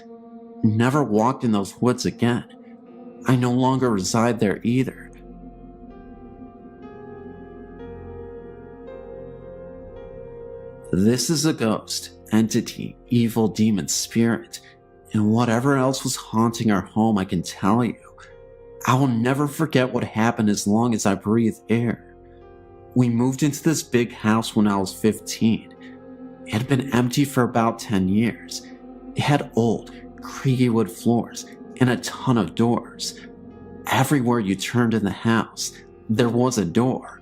Never walked in those woods again. I no longer reside there either. This is a ghost, entity, evil demon, spirit, and whatever else was haunting our home, I can tell you. I will never forget what happened as long as I breathe air. We moved into this big house when I was 15. It had been empty for about 10 years. It had old, creaky wood floors and a ton of doors. Everywhere you turned in the house, there was a door.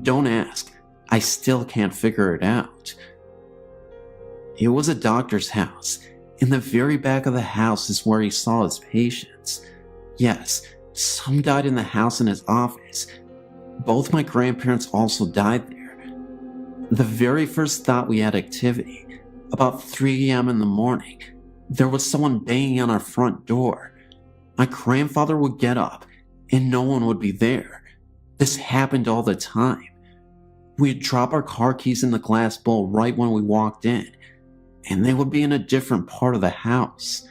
Don't ask, I still can't figure it out. It was a doctor's house. In the very back of the house is where he saw his patients. Yes, some died in the house in his office. Both my grandparents also died there. The very first thought we had activity, about 3 a.m. in the morning, there was someone banging on our front door. My grandfather would get up, and no one would be there. This happened all the time. We'd drop our car keys in the glass bowl right when we walked in, and they would be in a different part of the house.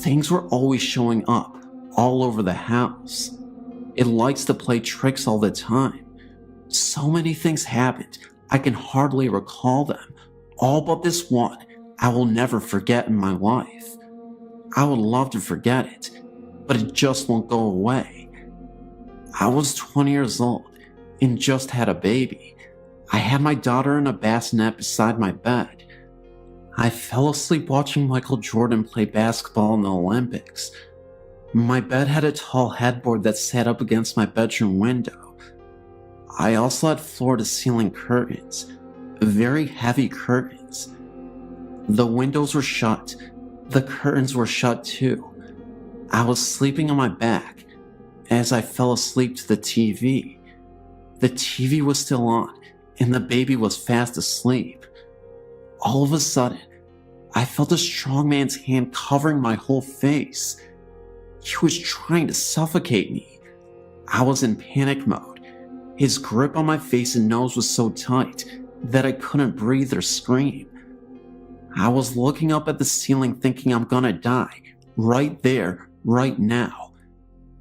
Things were always showing up all over the house. It likes to play tricks all the time. So many things happened, I can hardly recall them, all but this one I will never forget in my life. I would love to forget it, but it just won't go away. I was 20 years old and just had a baby. I had my daughter in a bassinet beside my bed. I fell asleep watching Michael Jordan play basketball in the Olympics. My bed had a tall headboard that sat up against my bedroom window. I also had floor-to-ceiling curtains, very heavy curtains. The windows were shut. The curtains were shut too. I was sleeping on my back as I fell asleep to the TV. The TV was still on, and the baby was fast asleep. All of a sudden, I felt a strong man's hand covering my whole face. He was trying to suffocate me. I was in panic mode. His grip on my face and nose was so tight that I couldn't breathe or scream. I was looking up at the ceiling thinking I'm gonna die, right there, right now.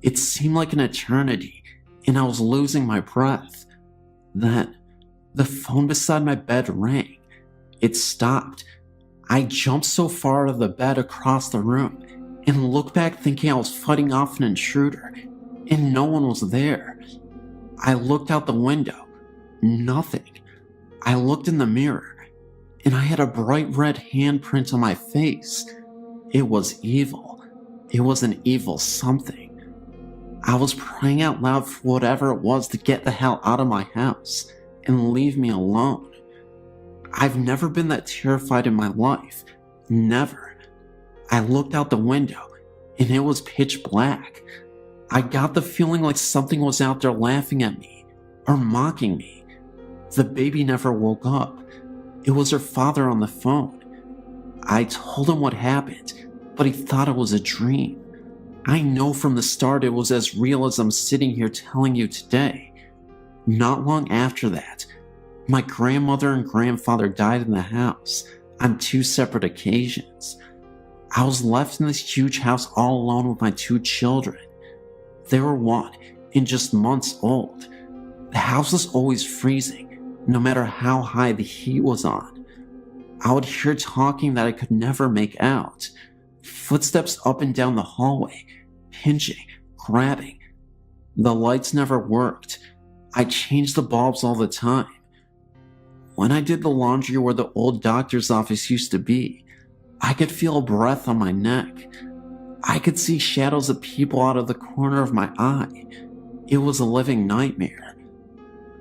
It seemed like an eternity, and I was losing my breath. Then, the phone beside my bed rang. It stopped. I jumped so far out of the bed across the room and looked back thinking I was fighting off an intruder, and no one was there. I looked out the window. Nothing. I looked in the mirror, and I had a bright red handprint on my face. It was evil. It was an evil something. I was praying out loud for whatever it was to get the hell out of my house and leave me alone. I've never been that terrified in my life. Never. I looked out the window, and it was pitch black. I got the feeling like something was out there laughing at me or mocking me. The baby never woke up. It was her father on the phone. I told him what happened, but he thought it was a dream. I know from the start it was as real as I'm sitting here telling you today. Not long after that, my grandmother and grandfather died in the house on 2 separate occasions. I was left in this huge house all alone with my 2 children. They were 1 and just months old. The house was always freezing, no matter how high the heat was on. I would hear talking that I could never make out. Footsteps up and down the hallway, pinching, grabbing. The lights never worked. I changed the bulbs all the time. When I did the laundry where the old doctor's office used to be, I could feel a breath on my neck. I could see shadows of people out of the corner of my eye. It was a living nightmare.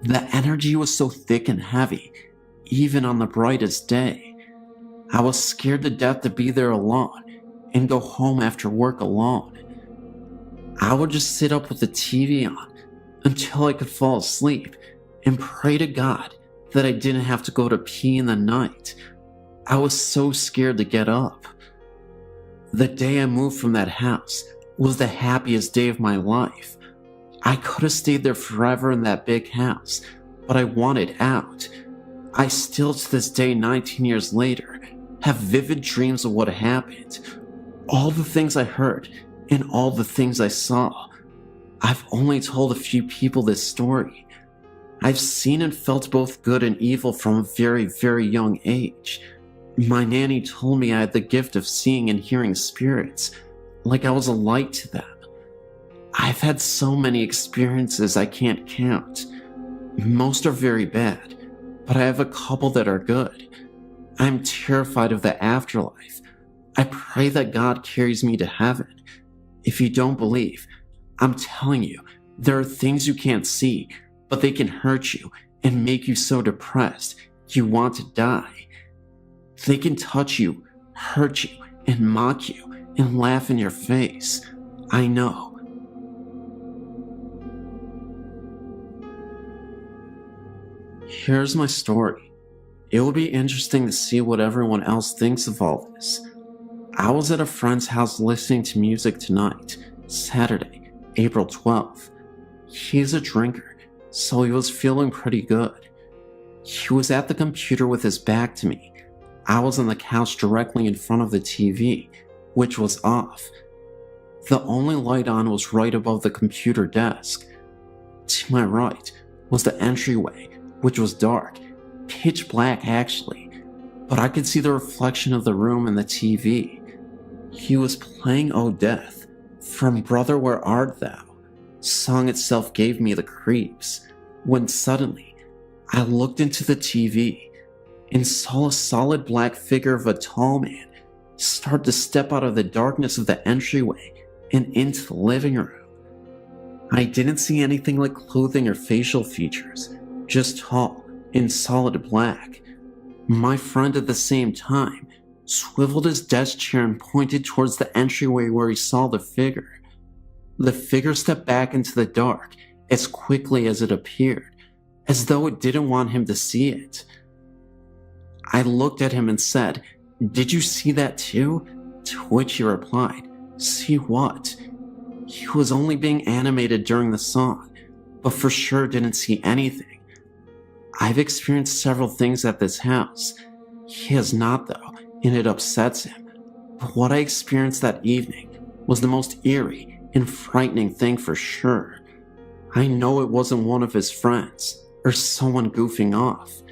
The energy was so thick and heavy, even on the brightest day. I was scared to death to be there alone and go home after work alone. I would just sit up with the TV on until I could fall asleep and pray to God that I didn't have to go to pee in the night. I was so scared to get up. The day I moved from that house was the happiest day of my life. I could have stayed there forever in that big house, but I wanted out. I still to this day, 19 years later, have vivid dreams of what happened. All the things I heard and all the things I saw. I've only told a few people this story. I've seen and felt both good and evil from a very, very young age. My nanny told me I had the gift of seeing and hearing spirits, like I was a light to them. I've had so many experiences I can't count. Most are very bad, but I have a couple that are good. I'm terrified of the afterlife. I pray that God carries me to heaven. If you don't believe, I'm telling you, there are things you can't see, but they can hurt you and make you so depressed you want to die. They can touch you, hurt you, and mock you, and laugh in your face. I know. Here's my story. It will be interesting to see what everyone else thinks of all this. I was at a friend's house listening to music tonight, Saturday, April 12th. He's a drinker, so he was feeling pretty good. He was at the computer with his back to me. I was on the couch directly in front of the TV, which was off. The only light on was right above the computer desk. To my right was the entryway, which was dark, pitch black actually, but I could see the reflection of the room in the TV. He was playing "Oh Death" from "Brother Where Art Thou." Song itself gave me the creeps, when suddenly I looked into the TV and saw a solid black figure of a tall man start to step out of the darkness of the entryway and into the living room. I didn't see anything like clothing or facial features, just tall and solid black. My friend at the same time swiveled his desk chair and pointed towards the entryway where he saw the figure. The figure stepped back into the dark as quickly as it appeared, as though it didn't want him to see it. I looked at him and said, "Did you see that too?" To which he replied, "See what?" He was only being animated during the song, but for sure didn't see anything. I've experienced several things at this house. He has not though, and it upsets him. But what I experienced that evening was the most eerie and frightening thing for sure. I know it wasn't one of his friends, or someone goofing off.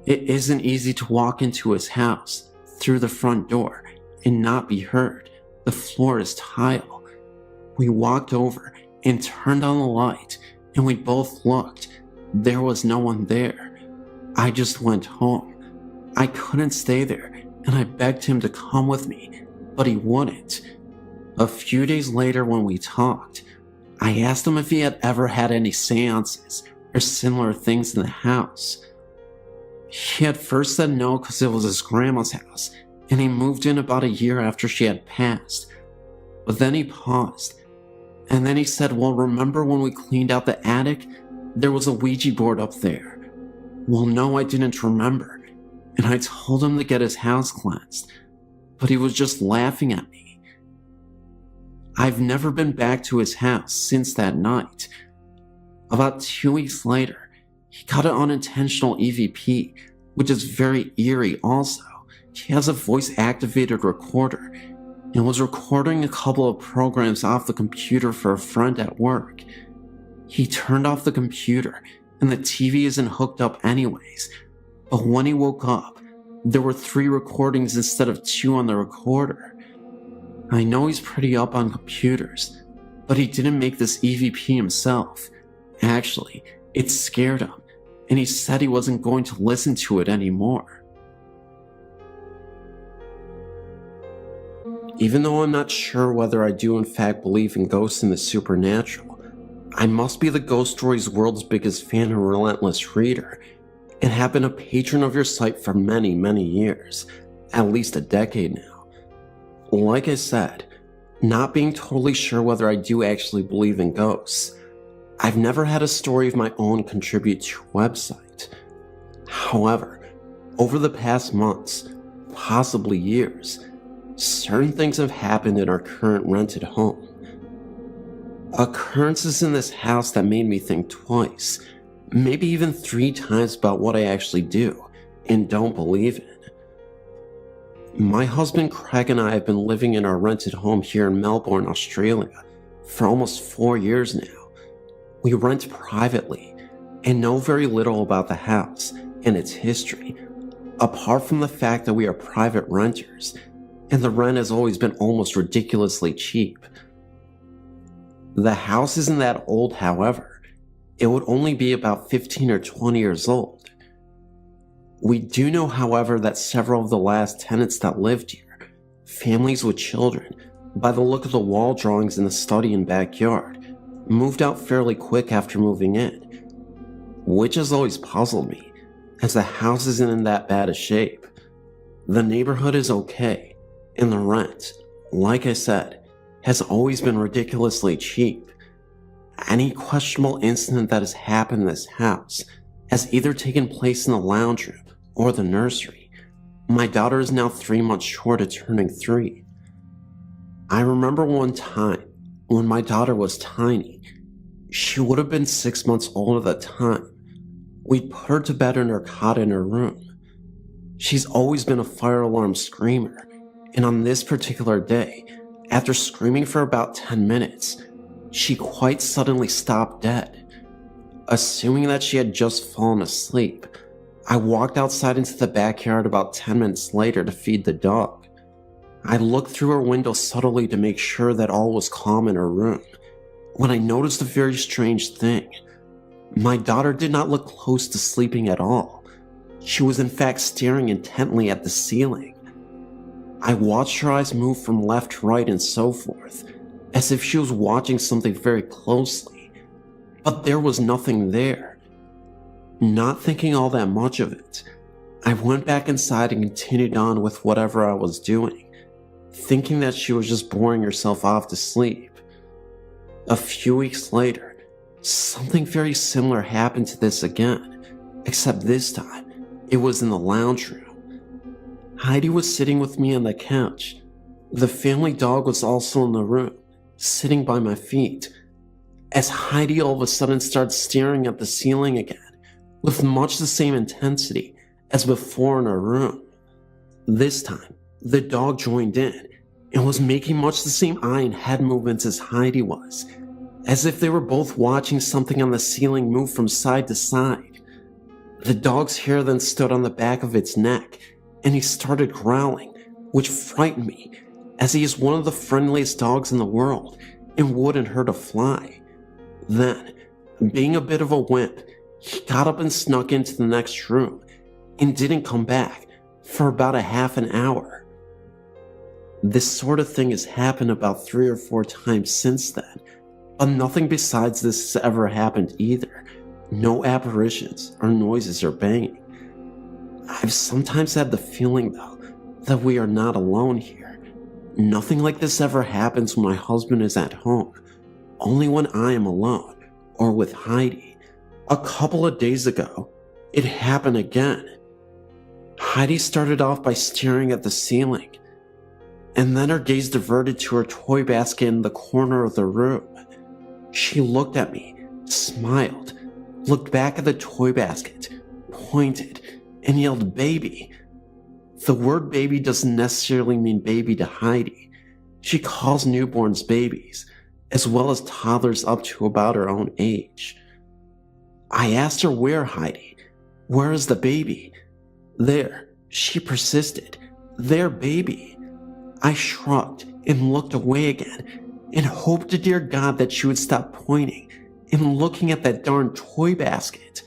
It isn't easy to walk into his house, through the front door, and not be heard. The floor is tile. We walked over and turned on the light, and we both looked. There was no one there. I just went home. I couldn't stay there, and I begged him to come with me, but he wouldn't. A few days later when we talked, I asked him if he had ever had any seances or similar things in the house. He had first said no because it was his grandma's house, and he moved in about a year after she had passed. But then he paused, and then he said, "Well, remember when we cleaned out the attic? There was a Ouija board up there." Well, no, I didn't remember, and I told him to get his house cleansed, but he was just laughing at me. I've never been back to his house since that night. About 2 weeks later, he got an unintentional EVP, which is very eerie also. He has a voice-activated recorder and was recording a couple of programs off the computer for a friend at work. He turned off the computer and the TV isn't hooked up anyways, but when he woke up, there were 3 recordings instead of 2 on the recorder. I know he's pretty up on computers, but he didn't make this EVP himself. Actually, it scared him, and he said he wasn't going to listen to it anymore. Even though I'm not sure whether I do in fact believe in ghosts and the supernatural, I must be the Ghost Stories world's biggest fan and relentless reader, and have been a patron of your site for many, many years, at least a decade now. Like I said, not being totally sure whether I do actually believe in ghosts, I've never had a story of my own contribute to a website. However, over the past months, possibly years, certain things have happened in our current rented home. Occurrences in this house that made me think twice, maybe even 3 times about what I actually do and don't believe in. My husband Craig and I have been living in our rented home here in Melbourne, Australia for almost 4 years now. We rent privately and know very little about the house and its history, apart from the fact that we are private renters and the rent has always been almost ridiculously cheap. The house isn't that old, however. It would only be about 15 or 20 years old. We do know, however, that several of the last tenants that lived here, families with children, by the look of the wall drawings in the study and backyard, moved out fairly quick after moving in, which has always puzzled me, as the house isn't in that bad a shape. The neighborhood is okay, and the rent, like I said, has always been ridiculously cheap. Any questionable incident that has happened in this house has either taken place in the lounge room or the nursery. My daughter is now 3 months short of turning 3. I remember one time when my daughter was tiny, She would have been 6 months old at the time. We'd put her to bed in her cot in her room. She's always been a fire alarm screamer, and on this particular day, after screaming for about 10 minutes, she quite suddenly stopped dead. Assuming that she had just fallen asleep, I walked outside into the backyard about 10 minutes later to feed the dog. I looked through her window subtly to make sure that all was calm in her room, when I noticed a very strange thing. My daughter did not look close to sleeping at all. She was in fact staring intently at the ceiling. I watched her eyes move from left to right and so forth, as if she was watching something very closely, but there was nothing there. Not thinking all that much of it, I went back inside and continued on with whatever I was doing, thinking that she was just boring herself off to sleep. A few weeks later, something very similar happened to this again, except this time, it was in the lounge room. Heidi was sitting with me on the couch. The family dog was also in the room, sitting by my feet, as Heidi all of a sudden started staring at the ceiling again, with much the same intensity as before in her room. This time, the dog joined in and was making much the same eye and head movements as Heidi was, as if they were both watching something on the ceiling move from side to side. The dog's hair then stood on the back of its neck, and he started growling, which frightened me, as he is one of the friendliest dogs in the world and wouldn't hurt a fly. Then, being a bit of a wimp, he got up and snuck into the next room and didn't come back for about a half an hour. This sort of thing has happened about 3 or 4 times since then, but nothing besides this has ever happened either. No apparitions or noises or banging. I've sometimes had the feeling, though, that we are not alone here. Nothing like this ever happens when my husband is at home, only when I am alone or with Heidi. A couple of days ago, it happened again. Heidi started off by staring at the ceiling, and then her gaze diverted to her toy basket in the corner of the room. She looked at me, smiled, looked back at the toy basket, pointed, and yelled baby. The word baby doesn't necessarily mean baby to Heidi. She calls newborns babies, as well as toddlers up to about her own age. I asked her where, Heidi. Where is the baby? There, she persisted. There, baby. I shrugged and looked away again and hoped to dear God that she would stop pointing and looking at that darn toy basket.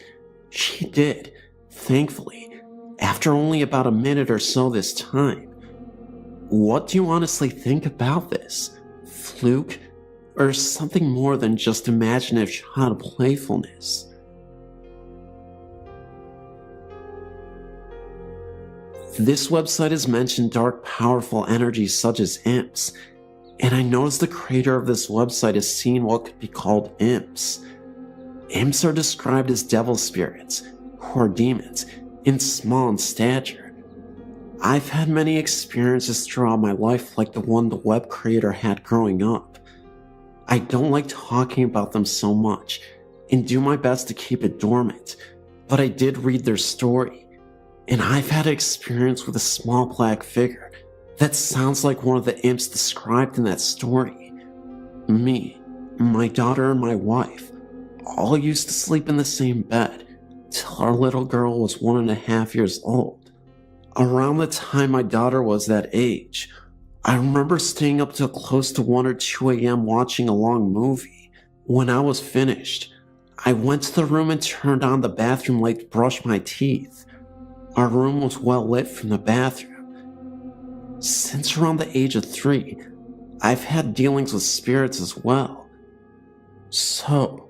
She did, thankfully, after only about a minute or so this time. What do you honestly think about this? Fluke? Or something more than just imaginative child playfulness? This website has mentioned dark, powerful energies such as imps, and I noticed the creator of this website has seen what could be called imps. Imps are described as devil spirits, who are demons, and small in stature. I've had many experiences throughout my life like the one the web creator had growing up. I don't like talking about them so much, and do my best to keep it dormant, but I did read their story, and I've had experience with a small black figure that sounds like one of the imps described in that story. Me, my daughter, and my wife all used to sleep in the same bed till our little girl was 1.5 years old. Around the time my daughter was that age, I remember staying up till close to 1 or 2 a.m. watching a long movie. When I was finished, I went to the room and turned on the bathroom light to brush my teeth. Our room was well lit from the bathroom. Since around the age of 3, I've had dealings with spirits as well. So,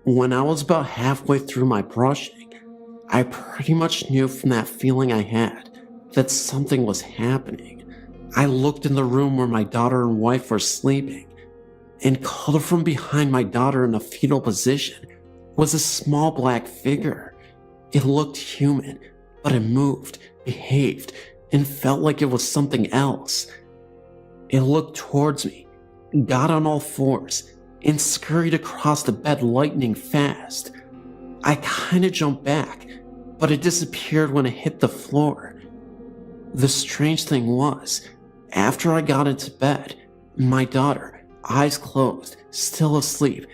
when I was about halfway through my brushing, I pretty much knew from that feeling I had that something was happening. I looked in the room where my daughter and wife were sleeping, and called from behind my daughter in a fetal position was a small black figure. It looked human, but it moved, behaved, and felt like it was something else. It looked towards me, got on all fours, and scurried across the bed lightning fast. I kinda jumped back, but it disappeared when it hit the floor. The strange thing was, after I got into bed, my daughter, eyes closed, still asleep,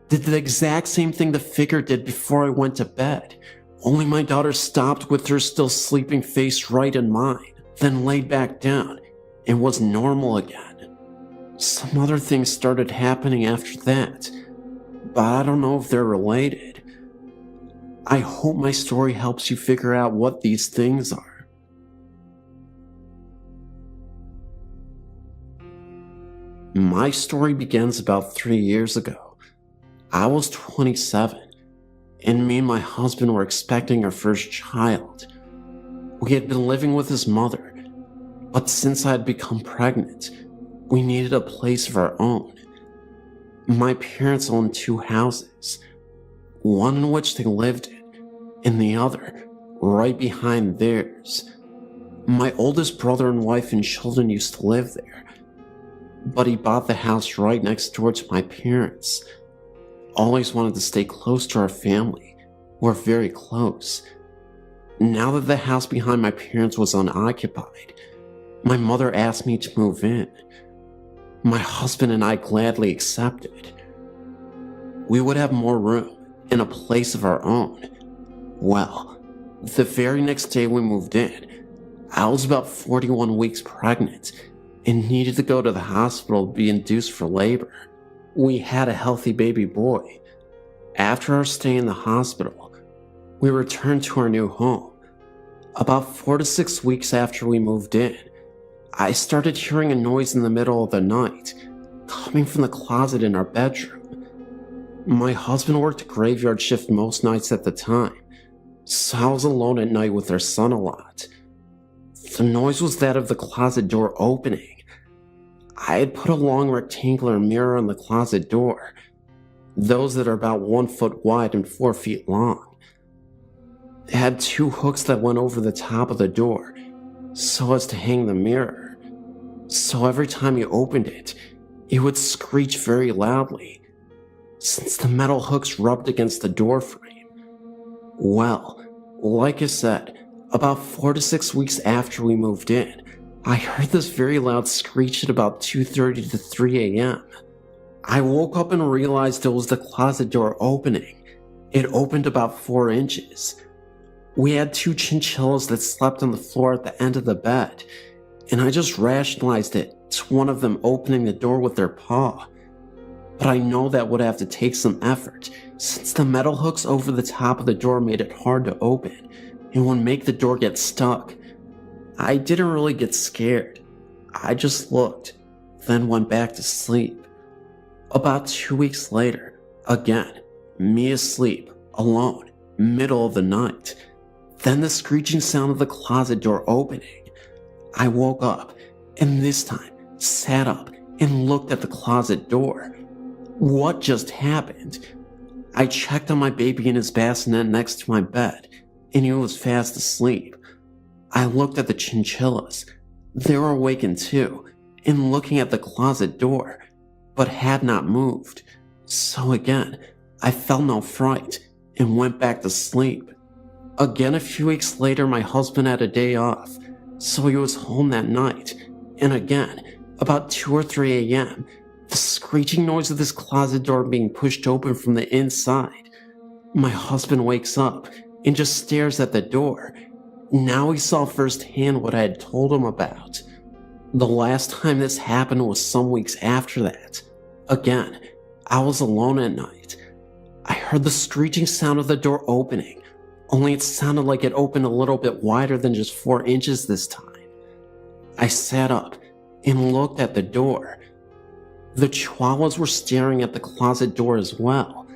did the exact same thing the figure did before I went to bed. Only my daughter stopped with her still sleeping face right in mine, then laid back down and was normal again. Some other things started happening after that, but I don't know if they're related. I hope my story helps you figure out what these things are. My story begins about 3 years ago. I was 27, and me and my husband were expecting our first child. We had been living with his mother, but since I had become pregnant, we needed a place of our own. My parents owned 2 houses, one in which they lived in, and the other right behind theirs. My oldest brother and wife and children used to live there, but he bought the house right next door to my parents. Always wanted to stay close to our family. We're very close. Now that the house behind my parents was unoccupied, my mother asked me to move in. My husband and I gladly accepted. We would have more room and a place of our own. Well, the very next day we moved in, I was about 41 weeks pregnant and needed to go to the hospital to be induced for labor. We had a healthy baby boy. After our stay in the hospital, we returned to our new home. About 4 to 6 weeks after we moved in, I started hearing a noise in the middle of the night, coming from the closet in our bedroom. My husband worked a graveyard shift most nights at the time, so I was alone at night with our son a lot. The noise was that of the closet door opening. I had put a long rectangular mirror on the closet door, those that are about 1 foot wide and 4 feet long. It had 2 hooks that went over the top of the door, so as to hang the mirror. So every time you opened it, it would screech very loudly, since the metal hooks rubbed against the door frame. Well, like I said, about 4 to 6 weeks after we moved in, I heard this very loud screech at about 2:30 to 3 a.m. I woke up and realized it was the closet door opening. It opened about 4 inches. We had 2 chinchillas that slept on the floor at the end of the bed, and I just rationalized it to one of them opening the door with their paw. But I know that would have to take some effort, since the metal hooks over the top of the door made it hard to open, and would make the door get stuck. I didn't really get scared. I just looked, then went back to sleep. About 2 weeks later, again, me asleep, alone, middle of the night. Then the screeching sound of the closet door opening. I woke up, and this time sat up and looked at the closet door. What just happened? I checked on my baby in his bassinet next to my bed, and he was fast asleep. I looked at the chinchillas. They were awakened too, and looking at the closet door, but had not moved. So again, I felt no fright and went back to sleep. Again, a few weeks later, my husband had a day off, so he was home that night. And again, about 2 or 3 a.m., the screeching noise of this closet door being pushed open from the inside. My husband wakes up and just stares at the door. Now he saw firsthand what I had told him about. The last time this happened was some weeks after that. Again, I was alone at night. I heard the screeching sound of the door opening, only it sounded like it opened a little bit wider than just 4 inches this time. I sat up and looked at the door. The chihuahuas were staring at the closet door as well.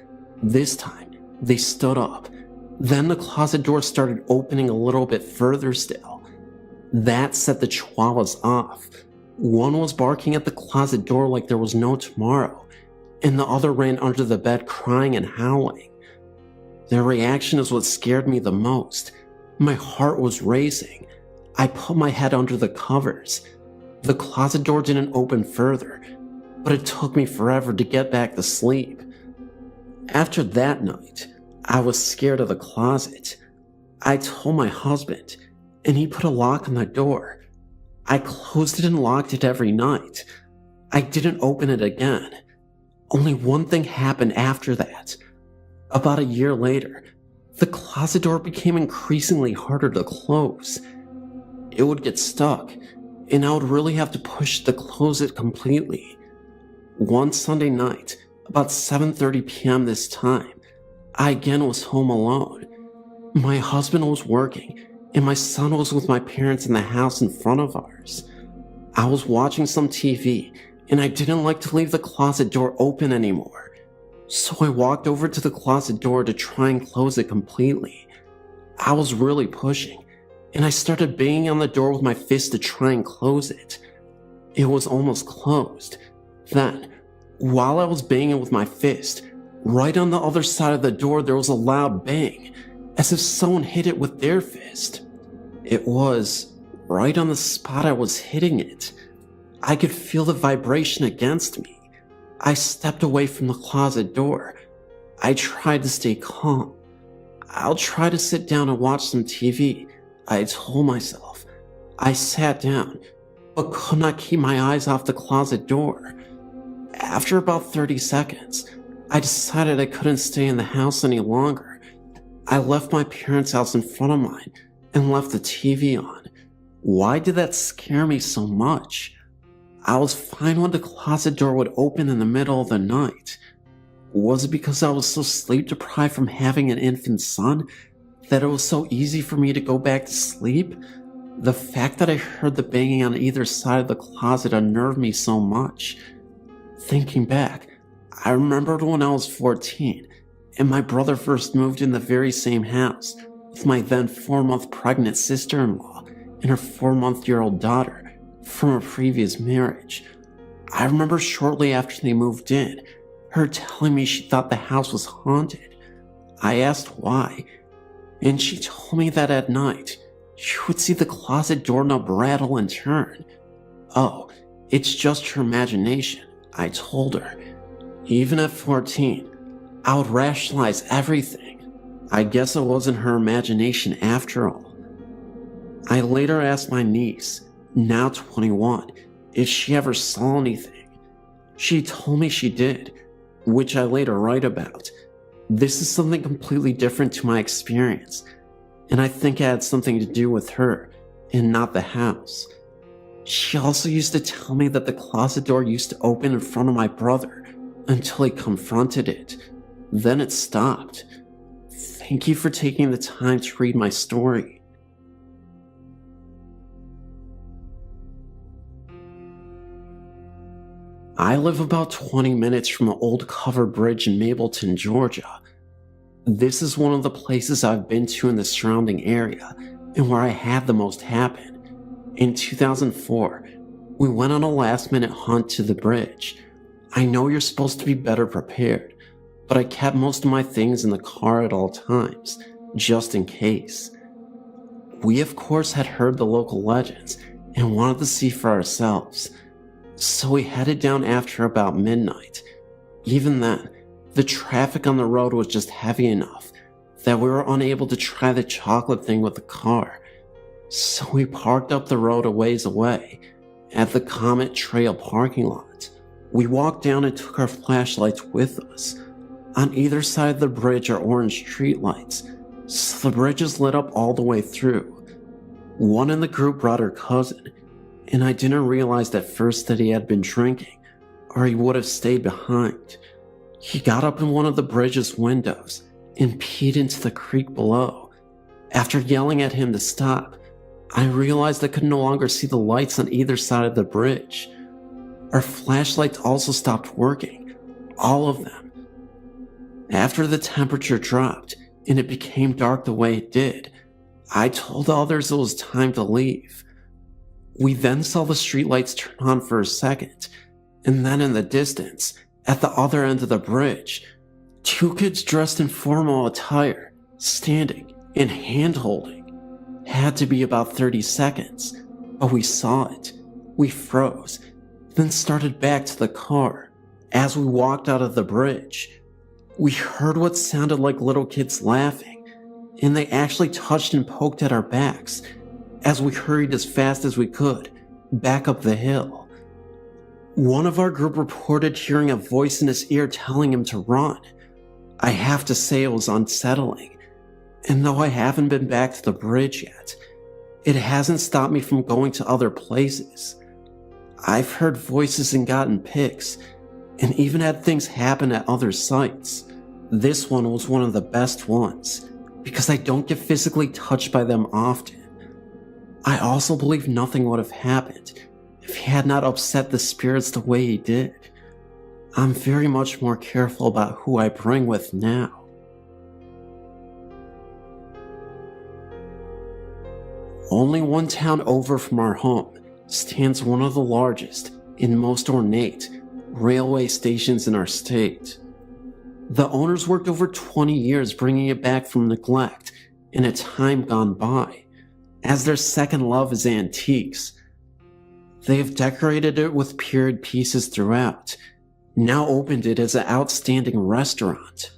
This time, they stood up. Then the closet door started opening a little bit further still. That set the chihuahuas off. One was barking at the closet door like there was no tomorrow, and the other ran under the bed crying and howling. Their reaction is what scared me the most. My heart was racing. I put my head under the covers. The closet door didn't open further, but it took me forever to get back to sleep. After that night, I was scared of the closet. I told my husband, and he put a lock on the door. I closed it and locked it every night. I didn't open it again. Only one thing happened after that. About a year later, the closet door became increasingly harder to close. It would get stuck, and I would really have to push to close it completely. One Sunday night, about 7:30 p.m. this time, I again was home alone. My husband was working, and my son was with my parents in the house in front of ours. I was watching some TV, and I didn't like to leave the closet door open anymore. So I walked over to the closet door to try and close it completely. I was really pushing, and I started banging on the door with my fist to try and close it. It was almost closed. Then, while I was banging with my fist, right on the other side of the door there was a loud bang, as if someone hit it with their fist. It was right on the spot I was hitting it. I could feel the vibration against me. I stepped away from the closet door. I tried to stay calm. I'll try to sit down and watch some TV, I told myself. I sat down, but could not keep my eyes off the closet door. After about 30 seconds, I decided I couldn't stay in the house any longer. I left my parents' house in front of mine and left the TV on. Why did that scare me so much? I was fine when the closet door would open in the middle of the night. Was it because I was so sleep deprived from having an infant son that it was so easy for me to go back to sleep? The fact that I heard the banging on either side of the closet unnerved me so much. Thinking back, I remembered when I was 14 and my brother first moved in the very same house with my then 4-month pregnant sister-in-law and her 4-month-old daughter from a previous marriage. I remember shortly after they moved in, her telling me she thought the house was haunted. I asked why, and she told me that at night, she would see the closet doorknob rattle and turn. Oh, it's just her imagination, I told her. Even at 14, I would rationalize everything. I guess it wasn't her imagination after all. I later asked my niece, now 21, if she ever saw anything. She told me she did, which I later write about. This is something completely different to my experience, and I think it had something to do with her and not the house. She also used to tell me that the closet door used to open in front of my brother until he confronted it. Then it stopped. Thank you for taking the time to read my story. I live about 20 minutes from an old covered bridge in Mableton, Georgia. This is one of the places I've been to in the surrounding area and where I had the most happen. In 2004, we went on a last-minute hunt to the bridge. I know you're supposed to be better prepared, but I kept most of my things in the car at all times, just in case. We of course had heard the local legends and wanted to see for ourselves. So we headed down after about midnight. Even then, the traffic on the road was just heavy enough that we were unable to try the chocolate thing with the car. So we parked up the road a ways away, at the Comet Trail parking lot. We walked down and took our flashlights with us. On either side of the bridge are orange streetlights, so the bridge is lit up all the way through. One in the group brought her cousin, and I didn't realize at first that he had been drinking, or he would have stayed behind. He got up in one of the bridge's windows and peed into the creek below. After yelling at him to stop, I realized I could no longer see the lights on either side of the bridge. Our flashlights also stopped working, all of them. After the temperature dropped and it became dark the way it did, I told the others it was time to leave. We then saw the streetlights turn on for a second, and then in the distance, at the other end of the bridge, 2 kids dressed in formal attire, standing and hand-holding. Had to be about 30 seconds, but we saw it. We froze. then started back to the car. As we walked out of the bridge, we heard what sounded like little kids laughing, and they actually touched and poked at our backs as we hurried as fast as we could back up the hill. One of our group reported hearing a voice in his ear telling him to run. I have to say it was unsettling, and though I haven't been back to the bridge yet, it hasn't stopped me from going to other places. I've heard voices and gotten pics, and even had things happen at other sites. This one was one of the best ones, because I don't get physically touched by them often. I also believe nothing would have happened if he had not upset the spirits the way he did. I'm very much more careful about who I bring with now. Only one town over from our home stands one of the largest and most ornate railway stations in our state. The owners worked over 20 years bringing it back from neglect in a time gone by, as their second love is antiques. They have decorated it with period pieces throughout, now opened it as an outstanding restaurant.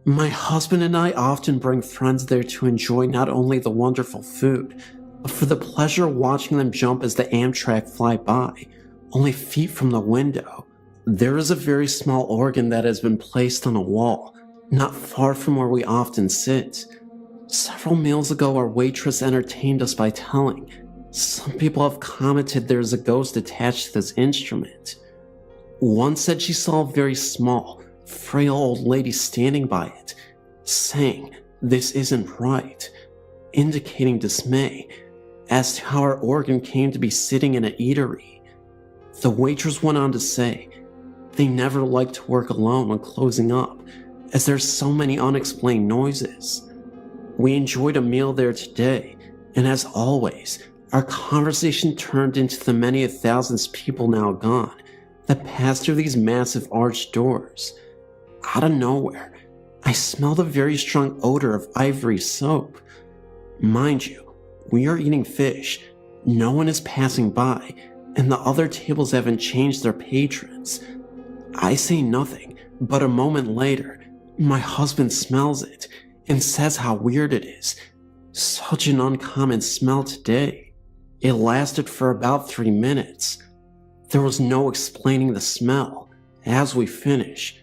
My husband and I often bring friends there to enjoy not only the wonderful food, but for the pleasure of watching them jump as the Amtrak fly by, only feet from the window. There is a very small organ that has been placed on a wall, not far from where we often sit. Several meals ago, our waitress entertained us by telling some people have commented there is a ghost attached to this instrument. One said she saw a very small, frail old lady standing by it, saying this isn't right, indicating dismay as to how our organ came to be sitting in an eatery. The waitress went on to say they never like to work alone when closing up, as there's so many unexplained noises. We enjoyed a meal there today, and as always, our conversation turned into the many thousands of people now gone that pass through these massive arched doors. Out of nowhere, I smelled a very strong odor of ivory soap. Mind you, we are eating fish, no one is passing by, and the other tables haven't changed their patrons. I say nothing, but a moment later, my husband smells it and says how weird it is. Such an uncommon smell today. It lasted for about 3 minutes. There was no explaining the smell. As we finish,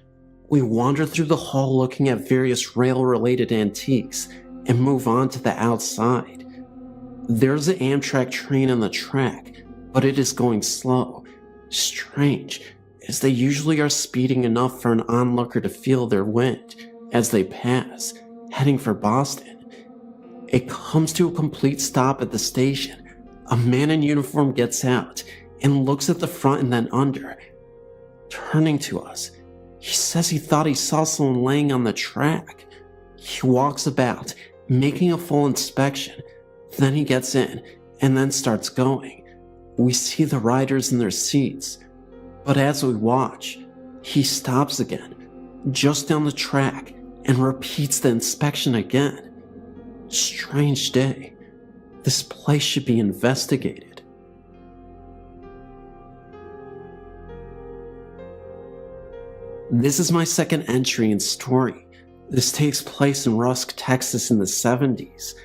we wander through the hall looking at various rail-related antiques and move on to the outside. There's an Amtrak train on the track, but it is going slow. Strange, as they usually are speeding enough for an onlooker to feel their wind as they pass, heading for Boston. It comes to a complete stop at the station. A man in uniform gets out and looks at the front and then under. Turning to us, he says he thought he saw someone laying on the track. He walks about, making a full inspection. Then he gets in and then starts going. We see the riders in their seats, but as we watch, he stops again, just down the track, and repeats the inspection again. Strange day. This place should be investigated. This is my second entry and story. This takes place in Rusk, Texas in the 70s.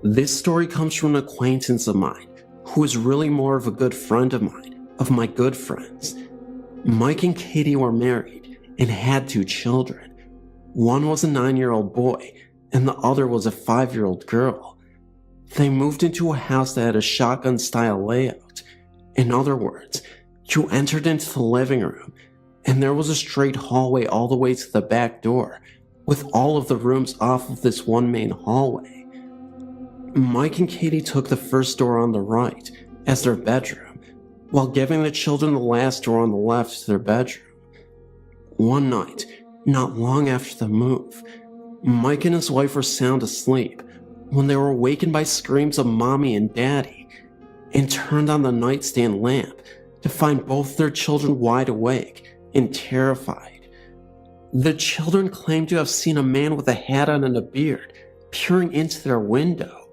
This story comes from an acquaintance of mine, who is really more of a good friend of mine, of my good friends. Mike and Katie were married and had 2 children. One was a 9-year-old boy, and the other was a 5-year-old girl. They moved into a house that had a shotgun-style layout. In other words, you entered into the living room, and there was a straight hallway all the way to the back door, with all of the rooms off of this one main hallway. Mike and Katie took the first door on the right as their bedroom, while giving the children the last door on the left to their bedroom. One night, not long after the move, Mike and his wife were sound asleep when they were awakened by screams of mommy and daddy, and turned on the nightstand lamp to find both their children wide awake and terrified. The children claimed to have seen a man with a hat on and a beard peering into their window.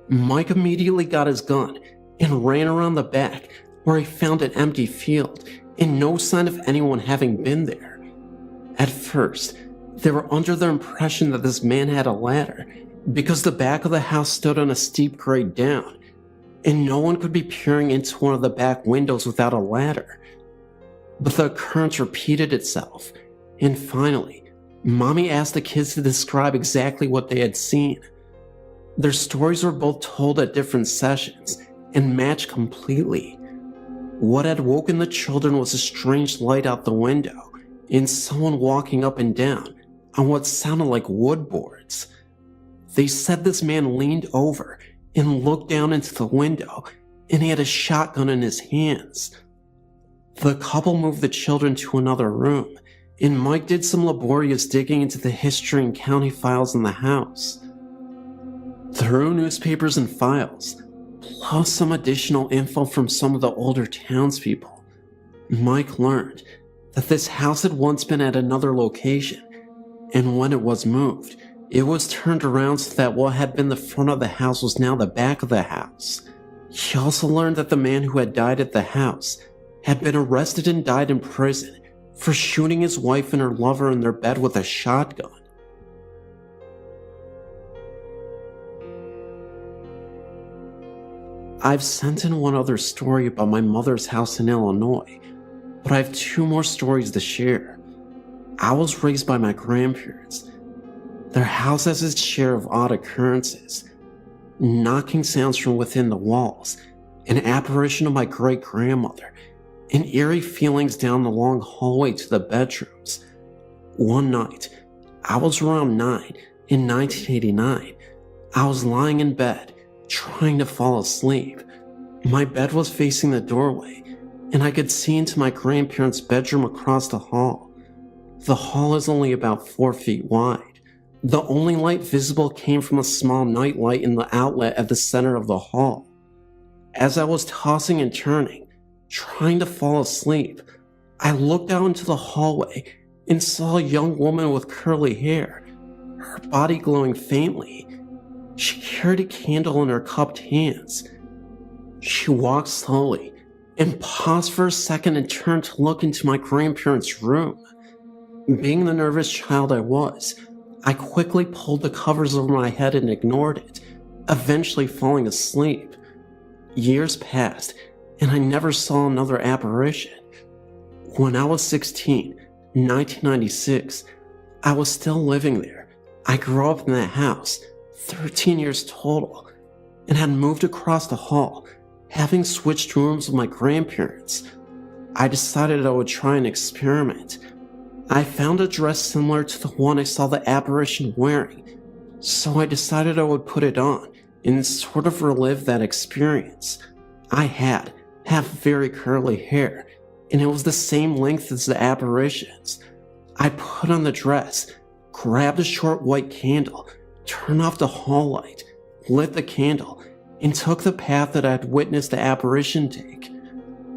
Mike immediately got his gun and ran around the back, where I found an empty field and no sign of anyone having been there. At first, they were under the impression that this man had a ladder because the back of the house stood on a steep grade down, and no one could be peering into one of the back windows without a ladder. But the occurrence repeated itself, and finally, Mommy asked the kids to describe exactly what they had seen. Their stories were both told at different sessions and matched completely. What had woken the children was a strange light out the window and someone walking up and down on what sounded like wood boards. They said this man leaned over and looked down into the window, and he had a shotgun in his hands. The couple moved the children to another room, and Mike did some laborious digging into the history and county files in the house. Through newspapers and files, plus some additional info from some of the older townspeople, Mike learned that this house had once been at another location, and when it was moved, it was turned around so that what had been the front of the house was now the back of the house. He also learned that the man who had died at the house had been arrested and died in prison for shooting his wife and her lover in their bed with a shotgun. I've sent in one other story about my mother's house in Illinois, but I have two more stories to share. I was raised by my grandparents. Their house has its share of odd occurrences, knocking sounds from within the walls, an apparition of my great-grandmother, and eerie feelings down the long hallway to the bedrooms. One night, I was around 9 in 1989. I was lying in bed, trying to fall asleep. My bed was facing the doorway, and I could see into my grandparents' bedroom across the hall. The hall is only about 4 feet wide. The only light visible came from a small night light in the outlet at the center of the hall. As I was tossing and turning, trying to fall asleep, I looked out into the hallway and saw a young woman with curly hair, her body glowing faintly. She carried a candle in her cupped hands. She walked slowly and paused for a second and turned to look into my grandparents' room. Being the nervous child I was, I quickly pulled the covers over my head and ignored it, eventually falling asleep. Years passed, and I never saw another apparition. When I was 16, 1996, I was still living there. I grew up in that house, 13 years total, and had moved across the hall, having switched rooms with my grandparents. I decided I would try an experiment. I found a dress similar to the one I saw the apparition wearing, so I decided I would put it on and sort of relive that experience. I have very curly hair, and it was the same length as the apparitions. I put on the dress, grabbed a short white candle, turned off the hall light, lit the candle, and took the path that I had witnessed the apparition take.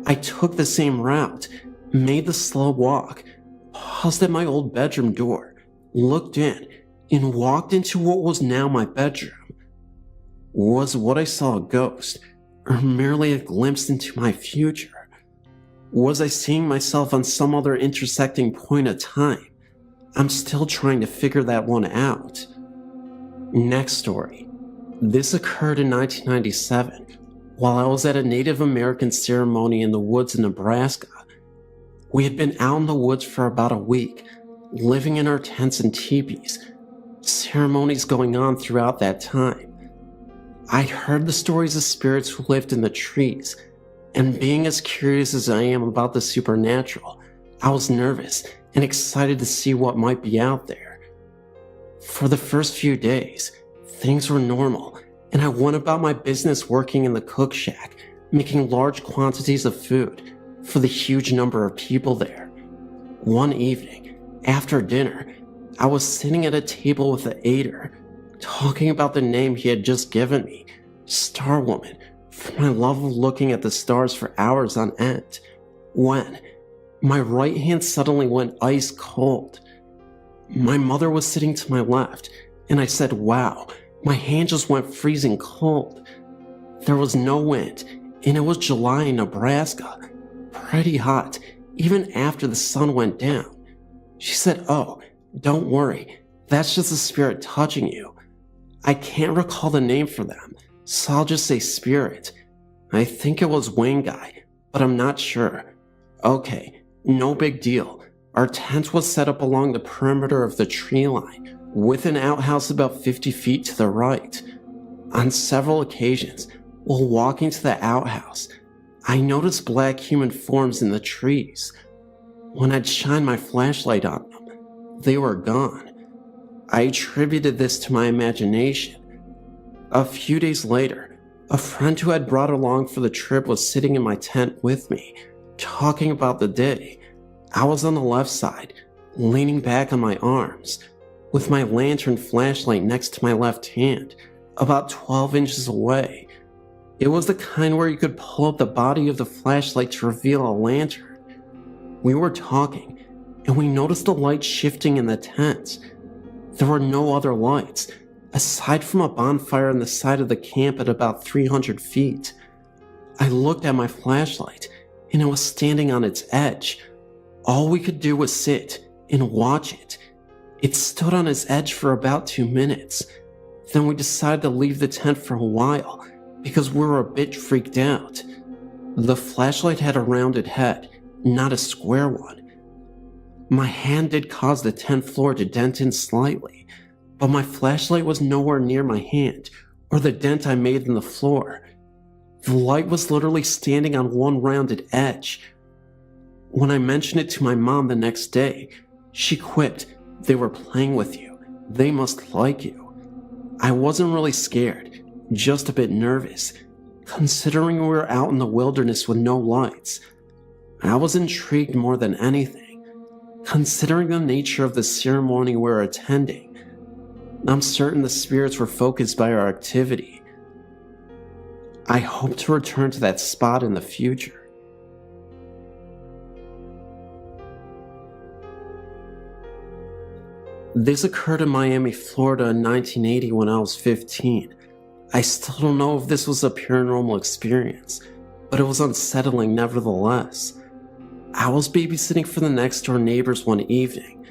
I took the same route, made the slow walk, paused at my old bedroom door, looked in, and walked into what was now my bedroom. Was what I saw a ghost, or merely a glimpse into my future? Was I seeing myself on some other intersecting point of time? I'm still trying to figure that one out. Next story. This occurred in 1997, while I was at a Native American ceremony in the woods in Nebraska. We had been out in the woods for about a week, living in our tents and teepees, ceremonies going on throughout that time. I'd heard the stories of spirits who lived in the trees, and being as curious as I am about the supernatural, I was nervous and excited to see what might be out there. For the first few days, things were normal, and I went about my business working in the cook shack, making large quantities of food for the huge number of people there. One evening, after dinner, I was sitting at a table with the aider, talking about the name he had just given me, Star Woman, for my love of looking at the stars for hours on end, when my right hand suddenly went ice cold. My mother was sitting to my left, and I said, "Wow," my hand just went freezing cold. There was no wind, and it was July in Nebraska. Pretty hot, even after the sun went down. She said, "Oh, don't worry, that's just the spirit touching you." I can't recall the name for them, so I'll just say spirit. I think it was Wayne Guy, but I'm not sure. Okay, no big deal. Our tent was set up along the perimeter of the tree line, with an outhouse about 50 feet to the right. On several occasions, while walking to the outhouse, I noticed black human forms in the trees. When I'd shine my flashlight on them, they were gone. I attributed this to my imagination. A few days later, a friend who had brought along for the trip was sitting in my tent with me, talking about the day. I was on the left side, leaning back on my arms, with my lantern flashlight next to my left hand, about 12 inches away. It was the kind where you could pull up the body of the flashlight to reveal a lantern. We were talking, and we noticed the light shifting in the tent. There were no other lights, aside from a bonfire on the side of the camp at about 300 feet. I looked at my flashlight, and it was standing on its edge. All we could do was sit and watch it. It stood on its edge for about 2 minutes. Then we decided to leave the tent for a while, because we were a bit freaked out. The flashlight had a rounded head, not a square one. My hand did cause the tent floor to dent in slightly, but my flashlight was nowhere near my hand or the dent I made in the floor. The light was literally standing on one rounded edge. When I mentioned it to my mom the next day, she quipped, "They were playing with you. They must like you." I wasn't really scared, just a bit nervous, considering we were out in the wilderness with no lights. I was intrigued more than anything, considering the nature of the ceremony we were attending. I'm certain the spirits were focused by our activity. I hope to return to that spot in the future. This occurred in Miami, Florida in 1980 when I was 15. I still don't know if this was a paranormal experience, but it was unsettling nevertheless. I was babysitting for the next door neighbors one evening.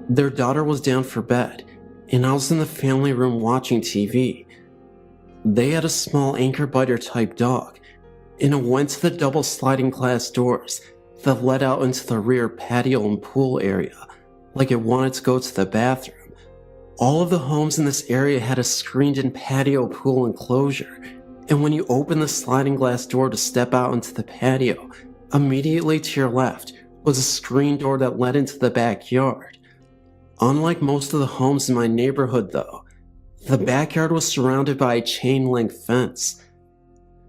Their daughter was down for bed, and I was in the family room watching TV. They had a small anchor biter type dog, and it went to the double sliding glass doors that led out into the rear patio and pool area, like it wanted to go to the bathroom. All of the homes in this area had a screened-in patio pool enclosure, and when you open the sliding glass door to step out into the patio, immediately to your left was a screen door that led into the backyard. Unlike most of the homes in my neighborhood though, the backyard was surrounded by a chain-link fence.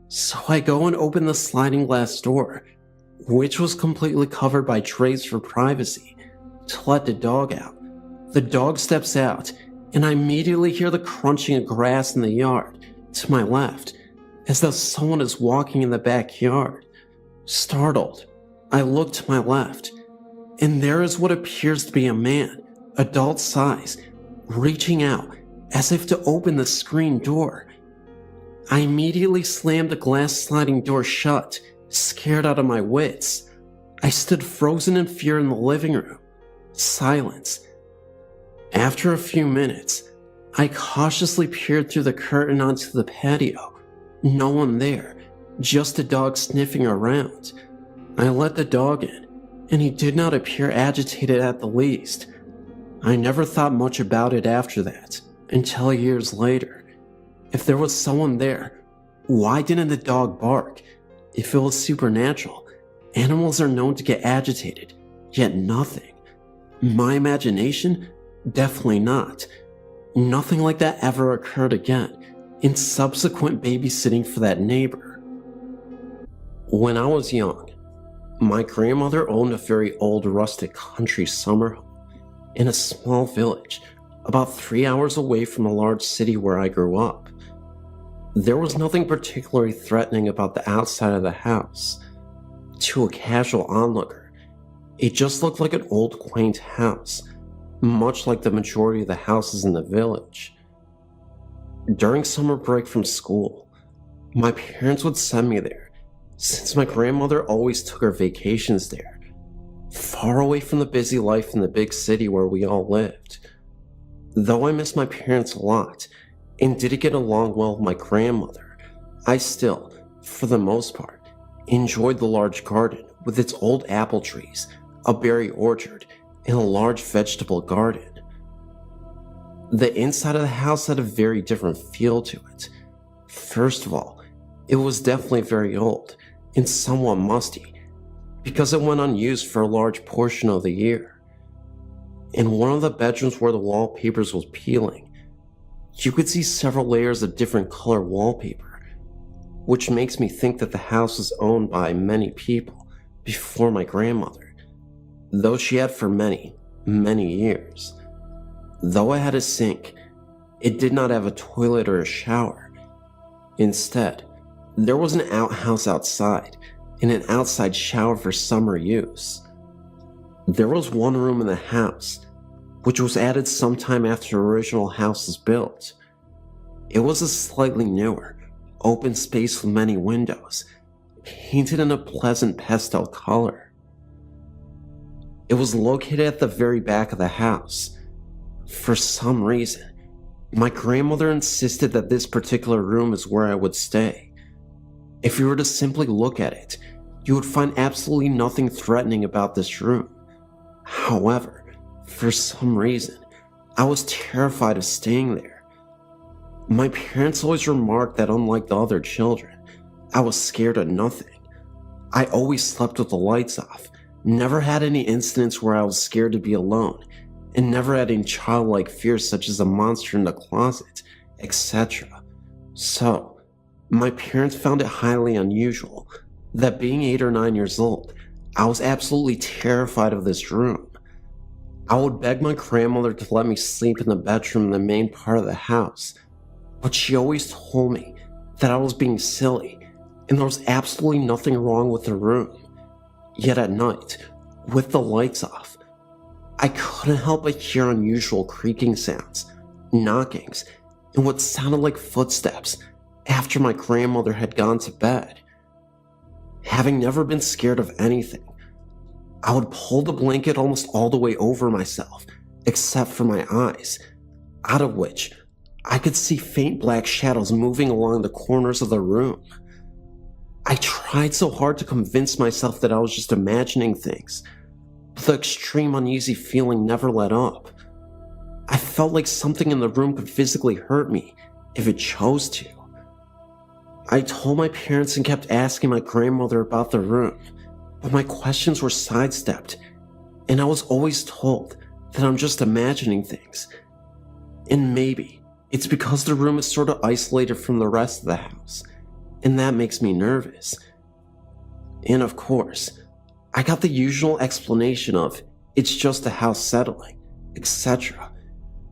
So I go and open the sliding glass door, which was completely covered by trays for privacy, to let the dog out. The dog steps out, and I immediately hear the crunching of grass in the yard to my left, as though someone is walking in the backyard. Startled, I look to my left, and there is what appears to be a man, adult size, reaching out as if to open the screen door. I immediately slammed the glass sliding door shut, scared out of my wits. I stood frozen in fear in the living room. Silence. After a few minutes, I cautiously peered through the curtain onto the patio. No one there, just a dog sniffing around. I let the dog in, and he did not appear agitated at the least. I never thought much about it after that, until years later. If there was someone there, why didn't the dog bark? If it was supernatural, animals are known to get agitated, yet nothing. My imagination? Definitely not. Nothing like that ever occurred again in subsequent babysitting for that neighbor. When I was young, my grandmother owned a very old rustic country summer home in a small village about 3 hours away from a large city where I grew up. There was nothing particularly threatening about the outside of the house. To a casual onlooker, it just looked like an old quaint house, much like the majority of the houses in the village. During summer break from school, My parents would send me there, since my grandmother always took her vacations there, far away from the busy life in the big city where we all lived. Though I miss my parents a lot, and didn't get along well with my grandmother, I still, for the most part, enjoyed the large garden with its old apple trees, a berry orchard, and a large vegetable garden. The inside of the house had a very different feel to it. First of all, it was definitely very old and somewhat musty because it went unused for a large portion of the year. In one of the bedrooms where the wallpapers was peeling, you could see several layers of different color wallpaper, which makes me think that the house was owned by many people before my grandmother, though she had for many, many years. Though it had a sink, it did not have a toilet or a shower. Instead, there was an outhouse outside and an outside shower for summer use. There was one room in the house, which was added sometime after the original house was built. It was a slightly newer, open space with many windows, painted in a pleasant pastel color. It was located at the very back of the house. For some reason, my grandmother insisted that this particular room is where I would stay. If you were to simply look at it, you would find absolutely nothing threatening about this room. However, for some reason, I was terrified of staying there. My parents always remarked that unlike the other children, I was scared of nothing. I always slept with the lights off, never had any incidents where I was scared to be alone, and never had any childlike fears such as a monster in the closet, etc. So, my parents found it highly unusual that being 8 or 9 years old, I was absolutely terrified of this room. I would beg my grandmother to let me sleep in the bedroom in the main part of the house, but she always told me that I was being silly and there was absolutely nothing wrong with the room. Yet at night, with the lights off, I couldn't help but hear unusual creaking sounds, knockings, and what sounded like footsteps after my grandmother had gone to bed. Having never been scared of anything, I would pull the blanket almost all the way over myself, except for my eyes, out of which I could see faint black shadows moving along the corners of the room. I tried so hard to convince myself that I was just imagining things, but the extreme uneasy feeling never let up. I felt like something in the room could physically hurt me if it chose to. I told my parents and kept asking my grandmother about the room, but my questions were sidestepped, and I was always told that I'm just imagining things. And maybe it's because the room is sort of isolated from the rest of the house, and that makes me nervous. And of course, I got the usual explanation of it's just the house settling, etc.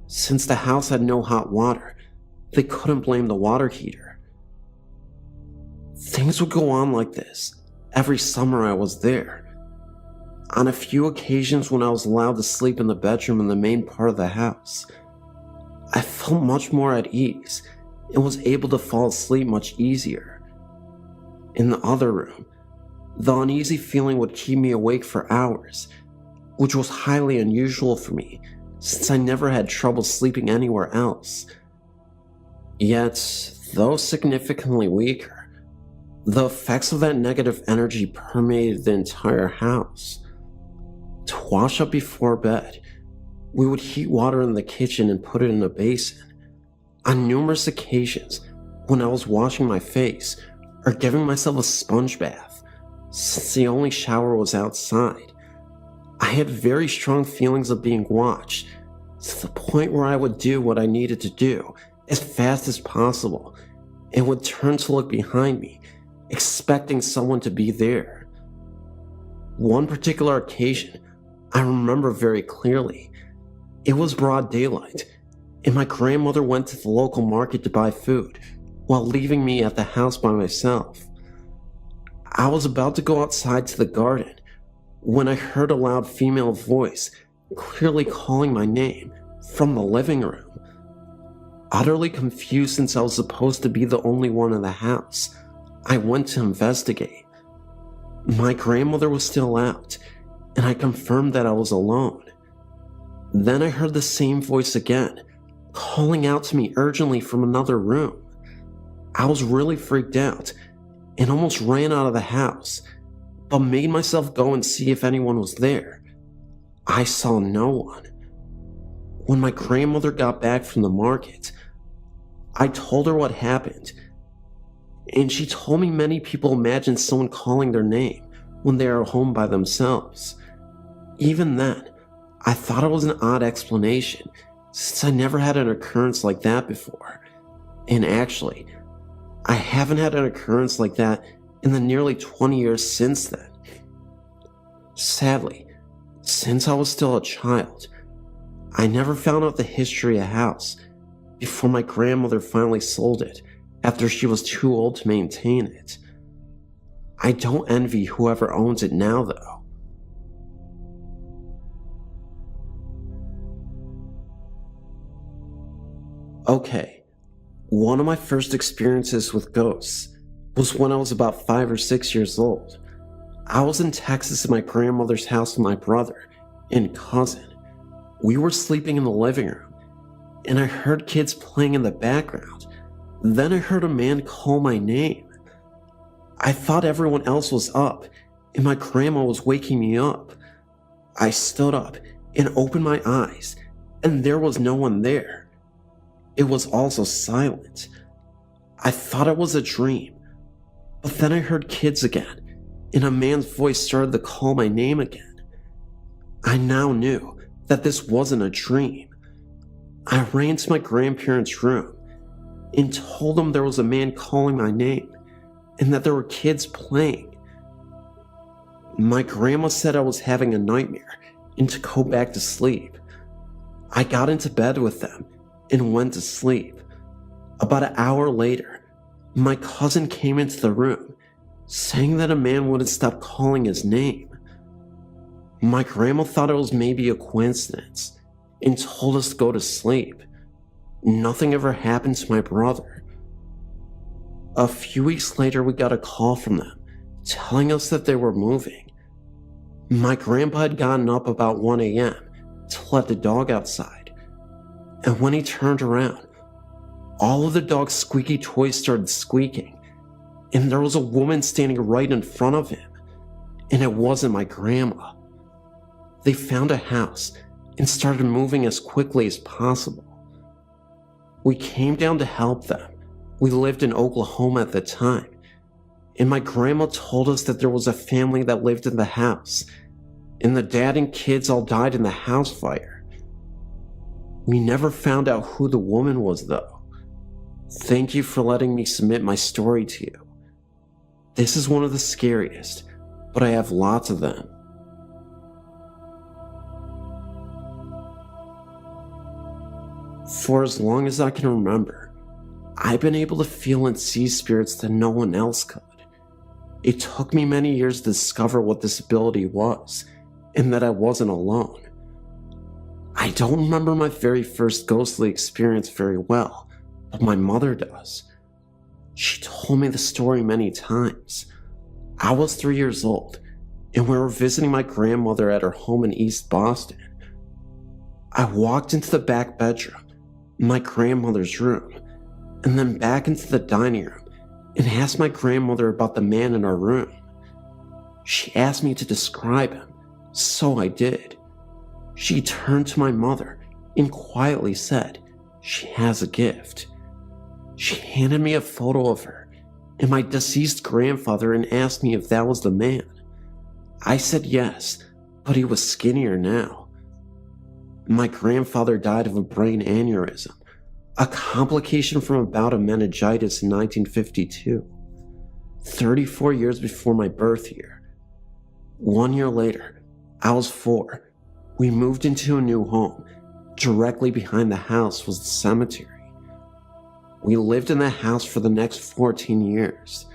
Since the house had no hot water, they couldn't blame the water heater. Things would go on like this every summer I was there. On a few occasions when I was allowed to sleep in the bedroom in the main part of the house, I felt much more at ease and was able to fall asleep much easier. In the other room, the uneasy feeling would keep me awake for hours, which was highly unusual for me since I never had trouble sleeping anywhere else. Yet, though significantly weaker, the effects of that negative energy permeated the entire house. To wash up before bed, we would heat water in the kitchen and put it in a basin. On numerous occasions, when I was washing my face or giving myself a sponge bath, since the only shower was outside, I had very strong feelings of being watched, to the point where I would do what I needed to do as fast as possible and would turn to look behind me, expecting someone to be there. One particular occasion I remember very clearly. It was broad daylight, and my grandmother went to the local market to buy food, while leaving me at the house by myself. I was about to go outside to the garden when I heard a loud female voice clearly calling my name from the living room. Utterly confused since I was supposed to be the only one in the house, I went to investigate. My grandmother was still out, and I confirmed that I was alone. Then I heard the same voice again, calling out to me urgently from another room. I was really freaked out and almost ran out of the house, but made myself go and see if anyone was there. I saw no one. When my grandmother got back from the market, I told her what happened, and she told me many people imagine someone calling their name when they are home by themselves. Even then, I thought it was an odd explanation, since I never had an occurrence like that before. And actually, I haven't had an occurrence like that in the nearly 20 years since then. Sadly, since I was still a child, I never found out the history of the house before my grandmother finally sold it after she was too old to maintain it. I don't envy whoever owns it now, though. Okay, one of my first experiences with ghosts was when I was about 5 or 6 years old. I was in Texas at my grandmother's house with my brother and cousin. We were sleeping in the living room, and I heard kids playing in the background. Then I heard a man call my name. I thought everyone else was up, and my grandma was waking me up. I stood up and opened my eyes, and there was no one there. It was also silent. I thought it was a dream, but then I heard kids again, and a man's voice started to call my name again. I now knew that this wasn't a dream. I ran to my grandparents' room and told them there was a man calling my name and that there were kids playing. My grandma said I was having a nightmare and to go back to sleep. I got into bed with them and went to sleep. About an hour later, my cousin came into the room, saying that a man wouldn't stop calling his name. My grandma thought it was maybe a coincidence and told us to go to sleep. Nothing ever happened to my brother. A few weeks later, we got a call from them telling us that they were moving. My grandpa had gotten up about 1 a.m. to let the dog outside, and when he turned around, all of the dog's squeaky toys started squeaking, and there was a woman standing right in front of him, and it wasn't my grandma. They found a house and started moving as quickly as possible. We came down to help them. We lived in Oklahoma at the time, and my grandma told us that there was a family that lived in the house, and the dad and kids all died in the house fire. We never found out who the woman was, though. Thank you for letting me submit my story to you. This is one of the scariest, but I have lots of them. For as long as I can remember, I've been able to feel and see spirits that no one else could. It took me many years to discover what this ability was, and that I wasn't alone. I don't remember my very first ghostly experience very well, but my mother does. She told me the story many times. I was 3 years old, and we were visiting my grandmother at her home in East Boston. I walked into the back bedroom, my grandmother's room, and then back into the dining room and asked my grandmother about the man in our room. She asked me to describe him, so I did. She turned to my mother and quietly said, "She has a gift." She handed me a photo of her and my deceased grandfather and asked me if that was the man. I said yes, but he was skinnier now. My grandfather died of a brain aneurysm, a complication from a bout of meningitis in 1952, 34 years before my birth year. 1 year later, I was 4. We moved into a new home. Directly behind the house was the cemetery. We lived in that house for the next 14 years.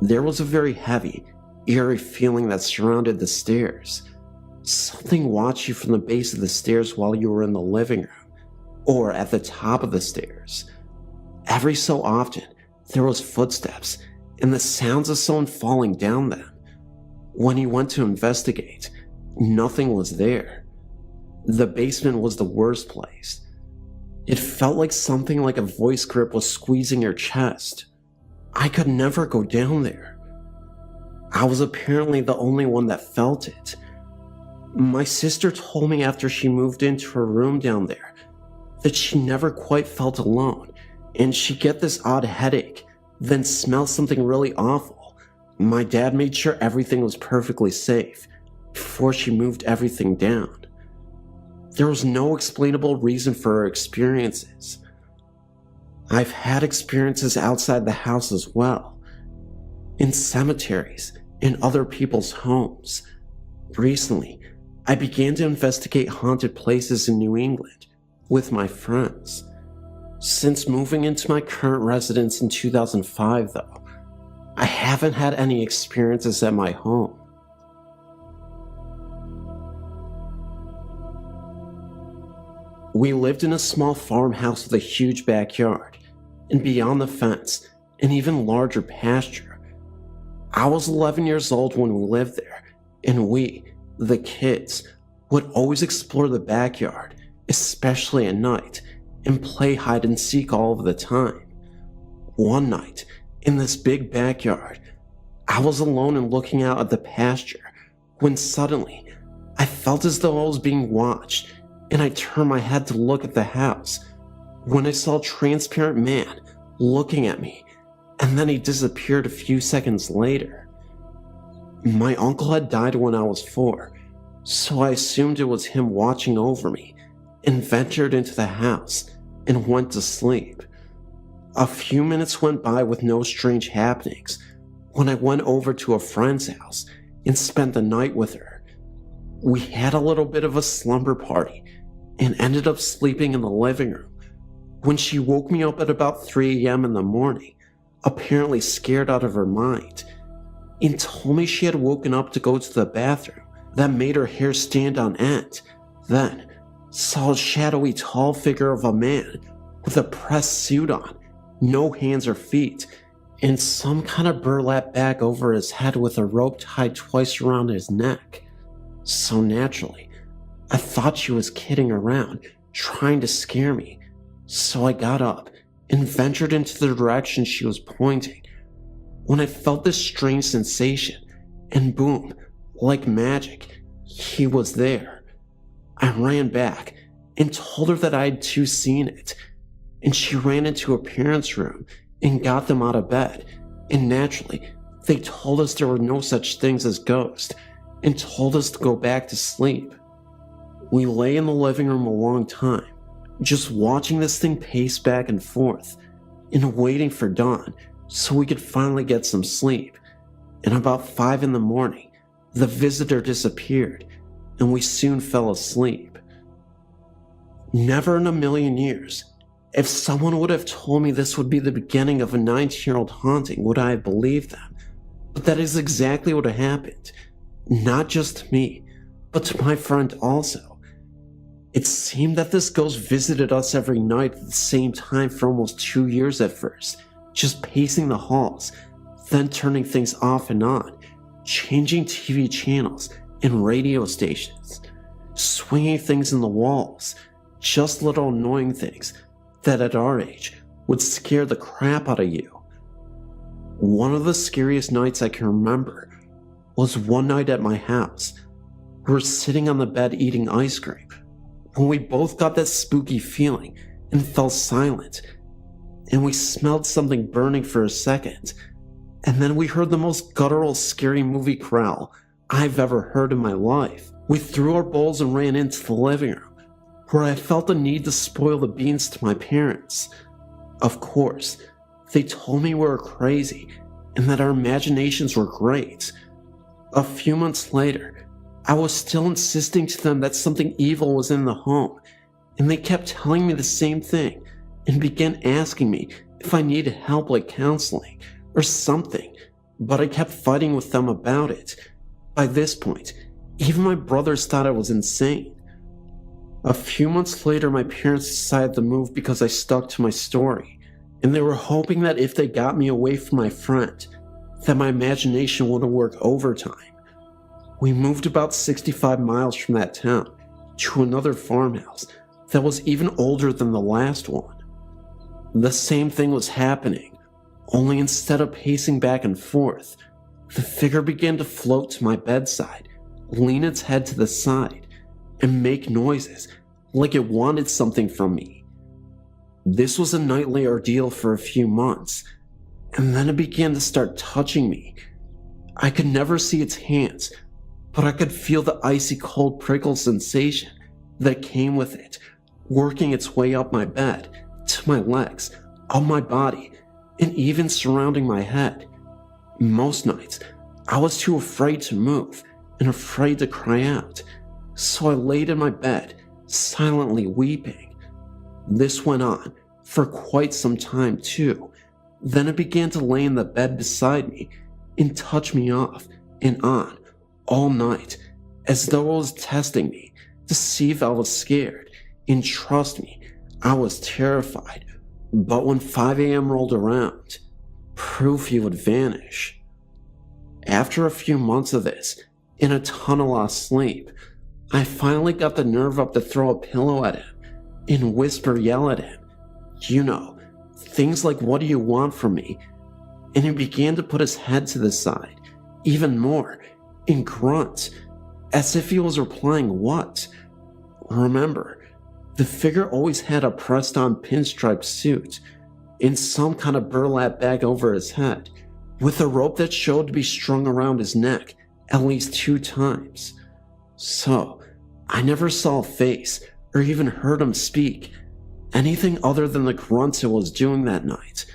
There was a very heavy, eerie feeling that surrounded the stairs. Something watched you from the base of the stairs while you were in the living room, or at the top of the stairs. Every so often, there was footsteps and the sounds of someone falling down them. When he went to investigate, nothing was there. The basement was the worst place. It felt like something like a voice grip was squeezing your chest. I could never go down there. I was apparently the only one that felt it. My sister told me after she moved into her room down there that she never quite felt alone, and she'd get this odd headache, then smell something really awful. My dad made sure everything was perfectly safe before she moved everything down. There was no explainable reason for her experiences. I've had experiences outside the house as well, in cemeteries, in other people's homes. Recently, I began to investigate haunted places in New England with my friends. Since moving into my current residence in 2005, though, I haven't had any experiences at my home. We lived in a small farmhouse with a huge backyard, and beyond the fence, an even larger pasture. I was 11 years old when we lived there, and we, the kids, would always explore the backyard, especially at night, and play hide and seek all of the time. One night, in this big backyard, I was alone and looking out at the pasture when suddenly I felt as though I was being watched, and I turned my head to look at the house when I saw a transparent man looking at me, and then he disappeared a few seconds later. My uncle had died when I was 4, so I assumed it was him watching over me, and ventured into the house and went to sleep. A few minutes went by with no strange happenings when I went over to a friend's house and spent the night with her. We had a little bit of a slumber party and ended up sleeping in the living room when she woke me up at about 3 a.m. in the morning, apparently scared out of her mind, and told me she had woken up to go to the bathroom. That made her hair stand on end. Then saw a shadowy tall figure of a man with a pressed suit on, no hands or feet, and some kind of burlap bag over his head with a rope tied twice around his neck. So naturally, I thought she was kidding around, trying to scare me. So I got up and ventured into the direction she was pointing, when I felt this strange sensation, and boom, like magic, he was there. I ran back and told her that I had too seen it, and she ran into her parents' room and got them out of bed, and naturally, they told us there were no such things as ghosts, and told us to go back to sleep. We lay in the living room a long time, just watching this thing pace back and forth, and waiting for dawn so we could finally get some sleep. And about 5 in the morning, the visitor disappeared, and we soon fell asleep. Never in a million years, if someone would have told me this would be the beginning of a 19-year-old haunting, would I have believed them. But that is exactly what happened. Not just to me, but to my friend also. It seemed that this ghost visited us every night at the same time for almost 2 years at first, just pacing the halls, then turning things off and on, changing TV channels and radio stations, swinging things in the walls, just little annoying things that at our age would scare the crap out of you. One of the scariest nights I can remember was one night at my house. We were sitting on the bed eating ice cream when we both got that spooky feeling and fell silent, and we smelled something burning for a second, and then we heard the most guttural scary movie growl I've ever heard in my life. We threw our bowls and ran into the living room, where I felt the need to spoil the beans to my parents. Of course, they told me we were crazy and that our imaginations were great. A few months later, I was still insisting to them that something evil was in the home, and they kept telling me the same thing and began asking me if I needed help like counseling or something, but I kept fighting with them about it. By this point, even my brothers thought I was insane. A few months later, my parents decided to move because I stuck to my story, and they were hoping that if they got me away from my friend, that my imagination wouldn't work overtime. We moved about 65 miles from that town to another farmhouse that was even older than the last one. The same thing was happening, only instead of pacing back and forth, the figure began to float to my bedside, lean its head to the side, and make noises like it wanted something from me. This was a nightly ordeal for a few months, and then it began to start touching me. I could never see its hands, but I could feel the icy cold prickle sensation that came with it, working its way up my bed, to my legs, up my body, and even surrounding my head. Most nights, I was too afraid to move and afraid to cry out, so I laid in my bed, silently weeping. This went on for quite some time too. Then it began to lay in the bed beside me and touch me off and on all night, as though it was testing me to see if I was scared. And trust me, I was terrified. But when 5 a.m. rolled around, proof he would vanish. After a few months of this, in a ton of lost sleep, I finally got the nerve up to throw a pillow at him and yell at him. You know, things like, "What do you want from me?" And he began to put his head to the side, even more, and grunt, as if he was replying, "What?" Remember, the figure always had a pressed-on pinstripe suit and some kind of burlap bag over his head, with a rope that showed to be strung around his neck at least 2 times. So, I never saw a face or even heard him speak, anything other than the grunts it was doing that night.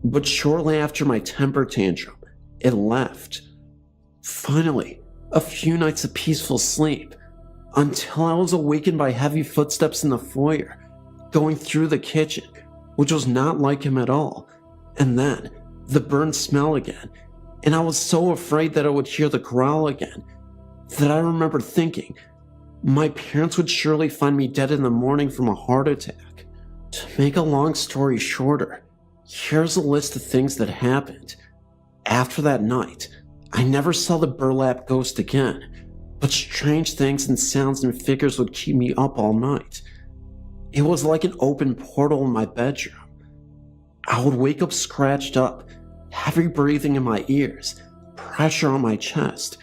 But shortly after my temper tantrum, it left. Finally, a few nights of peaceful sleep, until I was awakened by heavy footsteps in the foyer, going through the kitchen, which was not like him at all, and then the burnt smell again, and I was so afraid that I would hear the growl again, that I remember thinking my parents would surely find me dead in the morning from a heart attack. To make a long story shorter, here's a list of things that happened. After that night, I never saw the burlap ghost again, but strange things and sounds and figures would keep me up all night. It was like an open portal in my bedroom. I would wake up scratched up, heavy breathing in my ears, pressure on my chest,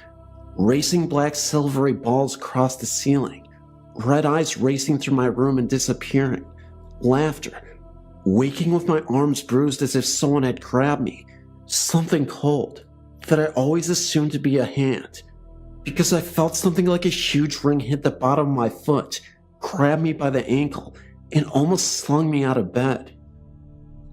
racing black silvery balls across the ceiling, red eyes racing through my room and disappearing, laughter, waking with my arms bruised as if someone had grabbed me, something cold that I always assumed to be a hand, because I felt something like a huge ring hit the bottom of my foot, grabbed me by the ankle, and almost slung me out of bed.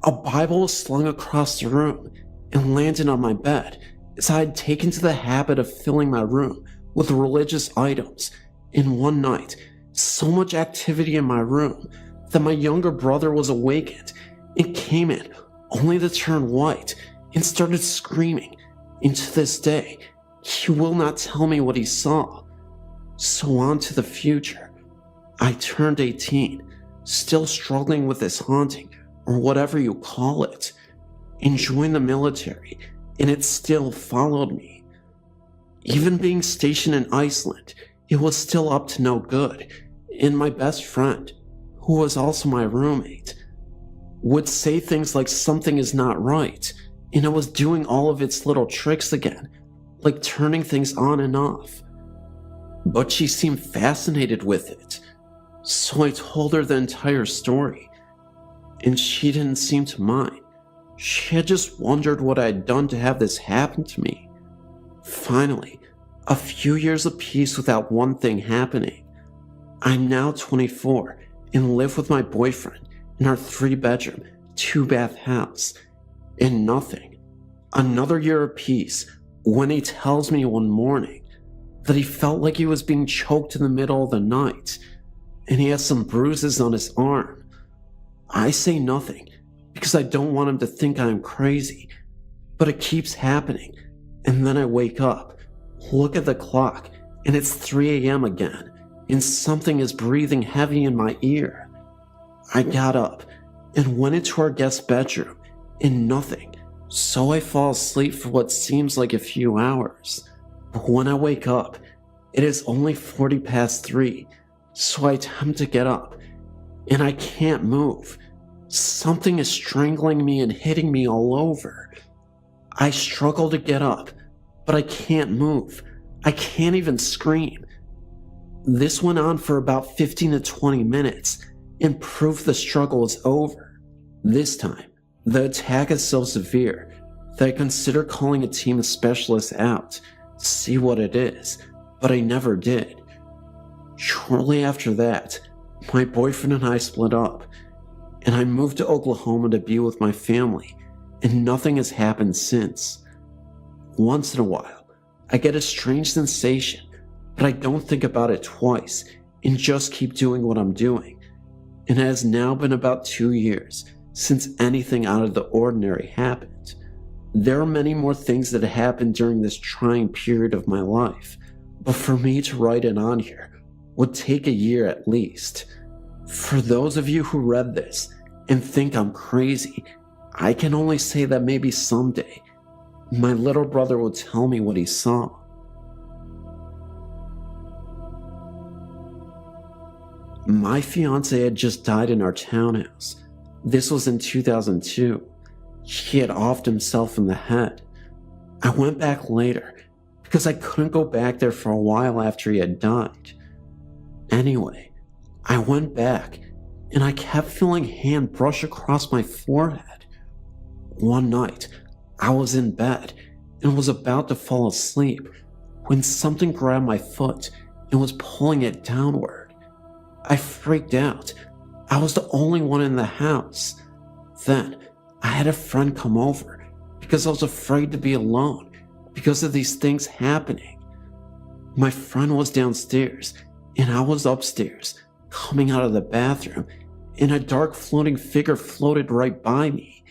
A Bible was slung across the room and landed on my bed, as I had taken to the habit of filling my room with religious items. In one night, so much activity in my room that my younger brother was awakened and came in only to turn white and started screaming. And to this day, he will not tell me what he saw. So on to the future. I turned 18, still struggling with this haunting, or whatever you call it, and joined the military, and it still followed me. Even being stationed in Iceland, it was still up to no good, and my best friend, who was also my roommate, would say things like something is not right, and it was doing all of its little tricks again, like turning things on and off. But she seemed fascinated with it, so I told her the entire story, and she didn't seem to mind. She had just wondered what I had done to have this happen to me. Finally, a few years of peace without one thing happening. I'm now 24 and live with my boyfriend in our 3-bedroom, 2-bath house, and nothing. Another year of peace when he tells me one morning that he felt like he was being choked in the middle of the night, and he has some bruises on his arm. I say nothing because I don't want him to think I'm crazy, but it keeps happening, and then I wake up, look at the clock, and it's 3 a.m. again, and something is breathing heavy in my ear. I got up and went into our guest bedroom, and nothing, so I fall asleep for what seems like a few hours. But when I wake up, it is only 3:40, so I attempt to get up, and I can't move. Something is strangling me and hitting me all over. I struggle to get up, but I can't move. I can't even scream. This went on for about 15 to 20 minutes, and proof the struggle is over. This time, the attack is so severe that I consider calling a team of specialists out to see what it is, but I never did. Shortly after that, my boyfriend and I split up, and I moved to Oklahoma to be with my family, and nothing has happened since. Once in a while, I get a strange sensation, but I don't think about it twice and just keep doing what I'm doing. And it has now been about 2 years since anything out of the ordinary happened. There are many more things that happened during this trying period of my life, but for me to write it on here would take a year at least. For those of you who read this and think I'm crazy, I can only say that maybe someday my little brother will tell me what he saw. My fiance had just died in our townhouse. This was in 2002. He had offed himself in the head. I went back later because I couldn't go back there for a while after he had died. Anyway, I went back and I kept feeling hand brush across my forehead. One night, I was in bed and was about to fall asleep when something grabbed my foot and was pulling it downward. I freaked out. I was the only one in the house. Then, I had a friend come over because I was afraid to be alone because of these things happening. My friend was downstairs and I was upstairs, coming out of the bathroom, and a dark floating figure floated right by me.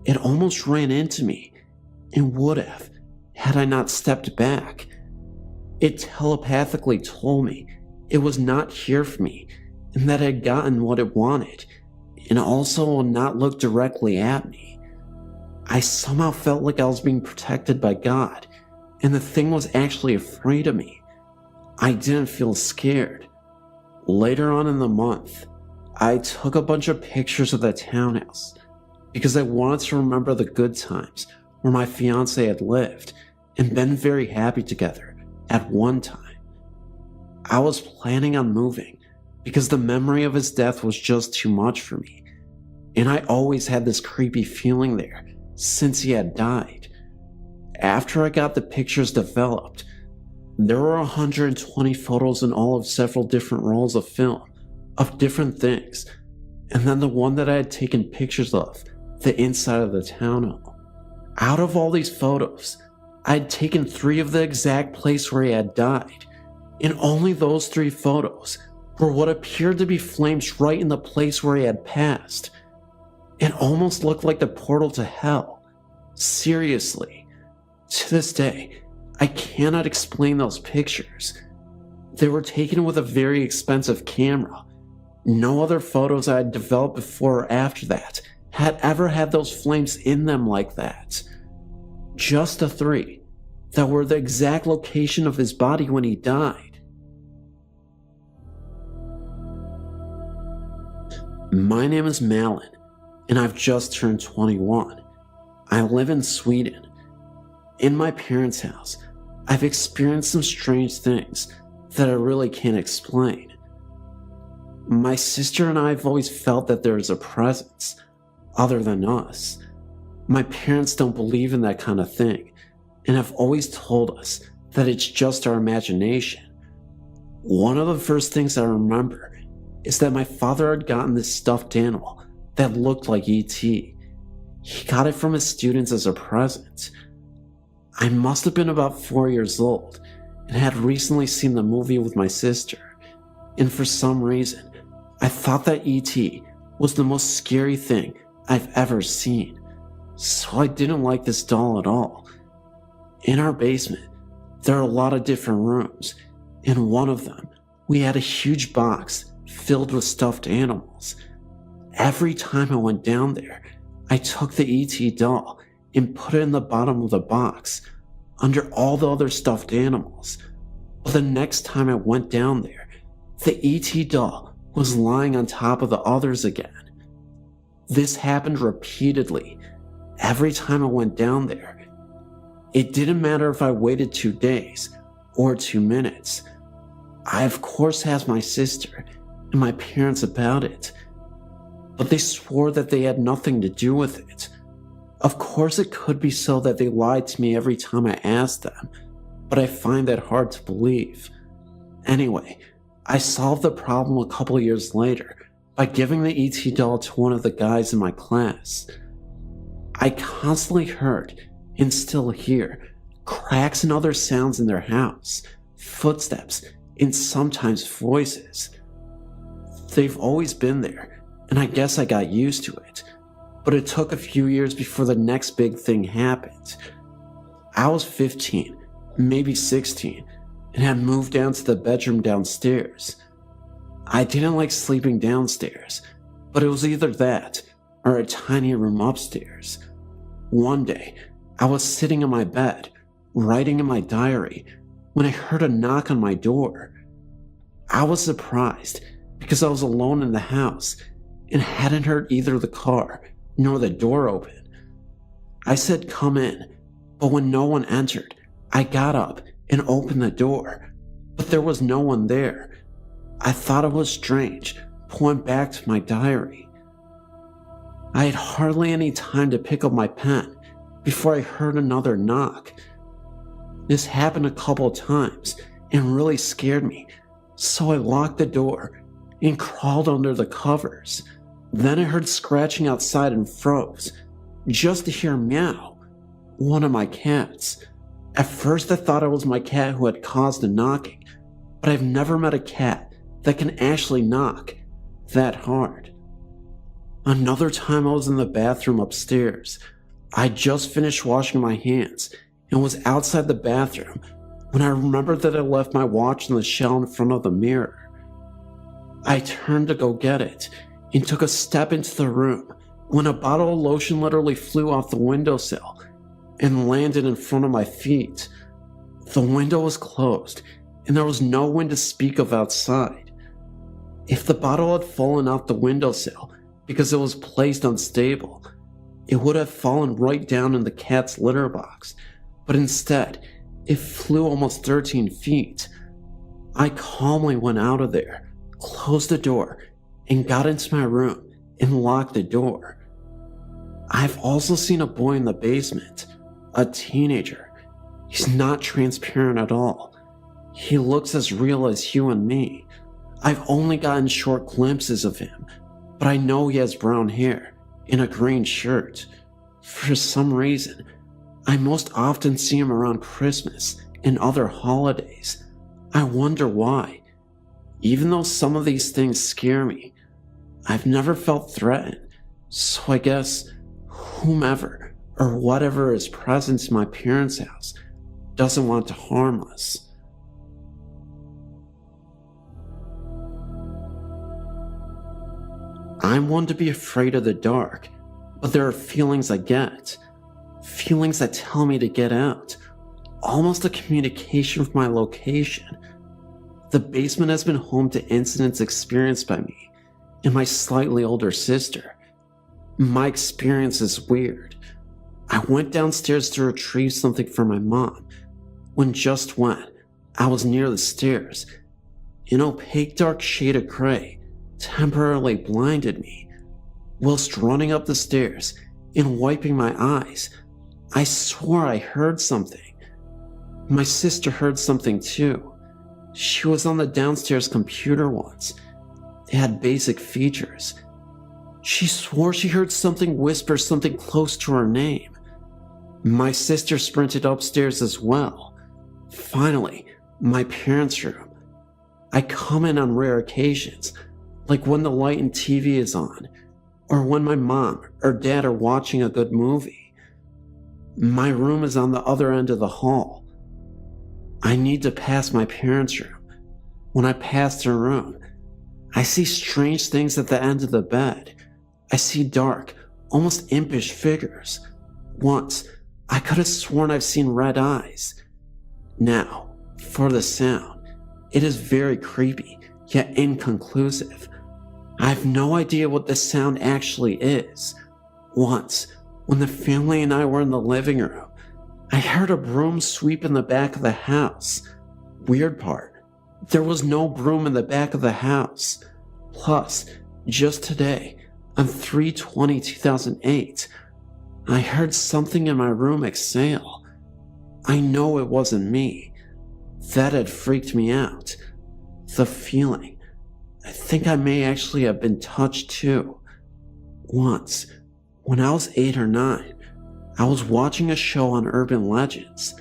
It almost ran into me and would have had I not stepped back. It telepathically told me it was not here for me and that I had gotten what it wanted, and also would not look directly at me. I somehow felt like I was being protected by God, and the thing was actually afraid of me. I didn't feel scared. Later on in the month, I took a bunch of pictures of the townhouse because I wanted to remember the good times where my fiance had lived and been very happy together at one time. I was planning on moving because the memory of his death was just too much for me, and I always had this creepy feeling there since he had died. After I got the pictures developed, there were 120 photos in all of several different rolls of film of different things, and then the one that I had taken pictures of, the inside of the townhome. Out of all these photos, I had taken 3 of the exact place where he had died, and only those 3 photos were what appeared to be flames right in the place where he had passed. It almost looked like the portal to hell. Seriously. To this day, I cannot explain those pictures. They were taken with a very expensive camera. No other photos I had developed before or after that had ever had those flames in them like that. Just the 3 that were the exact location of his body when he died. My name is Malin, and I've just turned 21. I live in Sweden. In my parents' house, I've experienced some strange things that I really can't explain. My sister and I have always felt that there is a presence other than us. My parents don't believe in that kind of thing and have always told us that it's just our imagination. One of the first things I remember is that my father had gotten this stuffed animal that looked like E.T. He got it from his students as a present. I must have been about 4 years old and had recently seen the movie with my sister, and for some reason, I thought that E.T. was the most scary thing I've ever seen, so I didn't like this doll at all. In our basement, there are a lot of different rooms, and one of them We had a huge box filled with stuffed animals. Every time I went down there, I took the ET doll and put it in the bottom of the box, under all the other stuffed animals. But the next time I went down there, the ET doll was lying on top of the others again. This happened repeatedly, every time I went down there. It didn't matter if I waited 2 days or 2 minutes. I of course asked my sister and my parents about it, but they swore that they had nothing to do with it. Of course it could be so that they lied to me every time I asked them, but I find that hard to believe. Anyway, I solved the problem a couple years later by giving the ET doll to one of the guys in my class. I constantly heard, and still hear, cracks and other sounds in their house, footsteps, and sometimes voices. They've always been there, and I guess I got used to it. But it took a few years before the next big thing happened. I was 15, maybe 16, and had moved down to the bedroom downstairs. I didn't like sleeping downstairs, but it was either that or a tiny room upstairs. One day, I was sitting in my bed, writing in my diary, when I heard a knock on my door. I was surprised because I was alone in the house and hadn't heard either the car nor the door open. I said, "Come in," but when no one entered, I got up and opened the door, but there was no one there. I thought it was strange, but went back to my diary. I had hardly any time to pick up my pen before I heard another knock. This happened a couple times and really scared me, so I locked the door and crawled under the covers. Then I heard scratching outside and froze, just to hear meow, one of my cats. At first I thought it was my cat who had caused the knocking, but I've never met a cat that can actually knock that hard. Another time I was in the bathroom upstairs. I just finished washing my hands and was outside the bathroom when I remembered that I left my watch on the shelf in front of the mirror. I turned to go get it and took a step into the room when a bottle of lotion literally flew off the windowsill and landed in front of my feet. The window was closed and there was no wind to speak of outside. If the bottle had fallen off the windowsill because it was placed unstable, it would have fallen right down in the cat's litter box, but instead, it flew almost 13 feet. I calmly went out of there, closed the door, and got into my room and locked the door. I've also seen a boy in the basement, a teenager. He's not transparent at all. He looks as real as you and me. I've only gotten short glimpses of him, but I know he has brown hair and a green shirt. For some reason, I most often see him around Christmas and other holidays. I wonder why. Even though some of these things scare me, I've never felt threatened, so I guess whomever or whatever is present in my parents' house doesn't want to harm us. I'm one to be afraid of the dark, but there are feelings I get. Feelings that tell me to get out. Almost a communication from my location. The basement has been home to incidents experienced by me and my slightly older sister. My experience is weird. I went downstairs to retrieve something for my mom, when I was near the stairs, an opaque dark shade of gray temporarily blinded me. Whilst running up the stairs and wiping my eyes, I swore I heard something. My sister heard something too. She was on the downstairs computer once. It had basic features. She swore she heard something whisper something close to her name. My sister sprinted upstairs as well. Finally, my parents' room. I come in on rare occasions, like when the light and TV is on, or when my mom or dad are watching a good movie. My room is on the other end of the hall. I need to pass my parents' room. When I pass the room, I see strange things at the end of the bed. I see dark, almost impish figures. Once, I could have sworn I've seen red eyes. Now, for the sound, it is very creepy, yet inconclusive. I have no idea what the sound actually is. Once, when the family and I were in the living room, I heard a broom sweep in the back of the house. Weird part, there was no broom in the back of the house. Plus, just today, on 3/20/2008, I heard something in my room exhale. I know it wasn't me. That had freaked me out. The feeling. I think I may actually have been touched too. Once, when I was 8 or 9, I was watching a show on urban legends.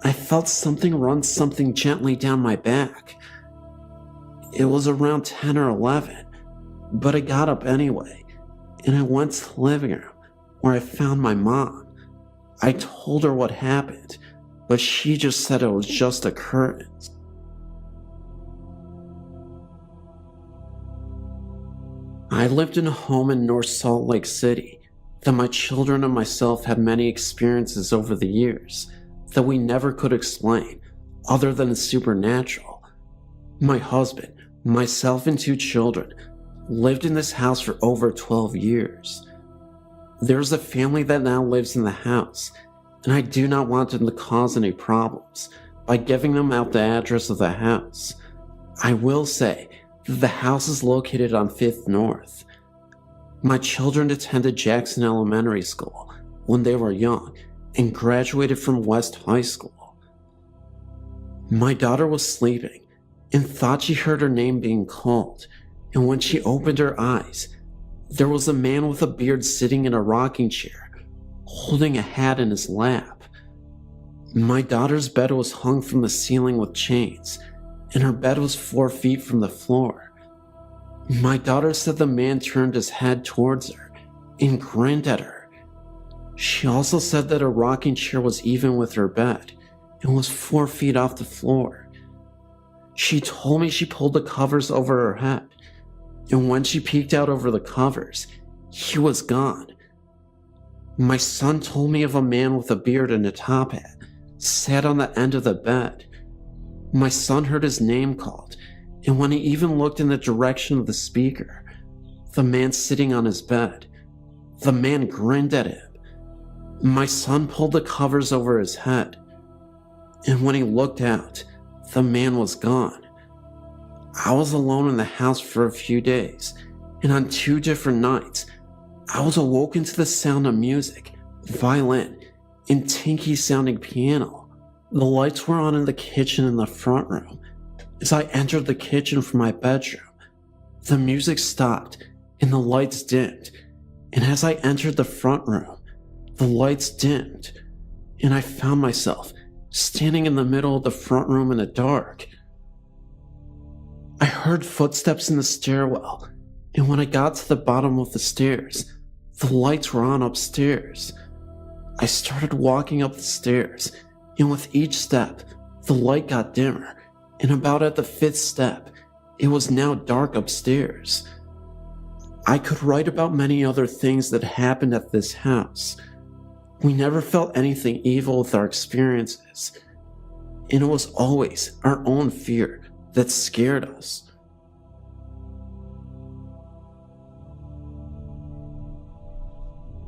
I felt something run something gently down my back. It was around 10 or 11, but I got up anyway, and I went to the living room where I found my mom. I told her what happened, but she just said it was just a curtain. I lived in a home in North Salt Lake City that my children and myself had many experiences over the years that we never could explain other than it's supernatural. My husband, myself, and 2 children lived in this house for over 12 years. There's a family that now lives in the house, and I do not want them to cause any problems by giving them out the address of the house. I will say that the house is located on 5th North. My children attended Jackson Elementary School when they were young and graduated from West High School. My daughter was sleeping and thought she heard her name being called, and when she opened her eyes, there was a man with a beard sitting in a rocking chair, holding a hat in his lap. My daughter's bed was hung from the ceiling with chains, and her bed was 4 feet from the floor. My daughter said the man turned his head towards her and grinned at her. She also said that her rocking chair was even with her bed and was 4 feet off the floor. She told me she pulled the covers over her head, and when she peeked out over the covers, he was gone. My son told me of a man with a beard and a top hat sat on the end of the bed. My son heard his name called, and when he even looked in the direction of the speaker, the man sitting on his bed, the man grinned at him. My son pulled the covers over his head, and when he looked out, the man was gone. I was alone in the house for a few days, and on 2 different nights, I was awoken to the sound of music, violin, and tinky sounding piano. The lights were on in the kitchen and the front room. As I entered the kitchen from my bedroom, the music stopped and the lights dimmed, and as I entered the front room, the lights dimmed, and I found myself standing in the middle of the front room in the dark. I heard footsteps in the stairwell, and when I got to the bottom of the stairs, the lights were on upstairs. I started walking up the stairs, and with each step, the light got dimmer, and about at the 5th step, it was now dark upstairs. I could write about many other things that happened at this house. We never felt anything evil with our experiences, and it was always our own fear that scared us.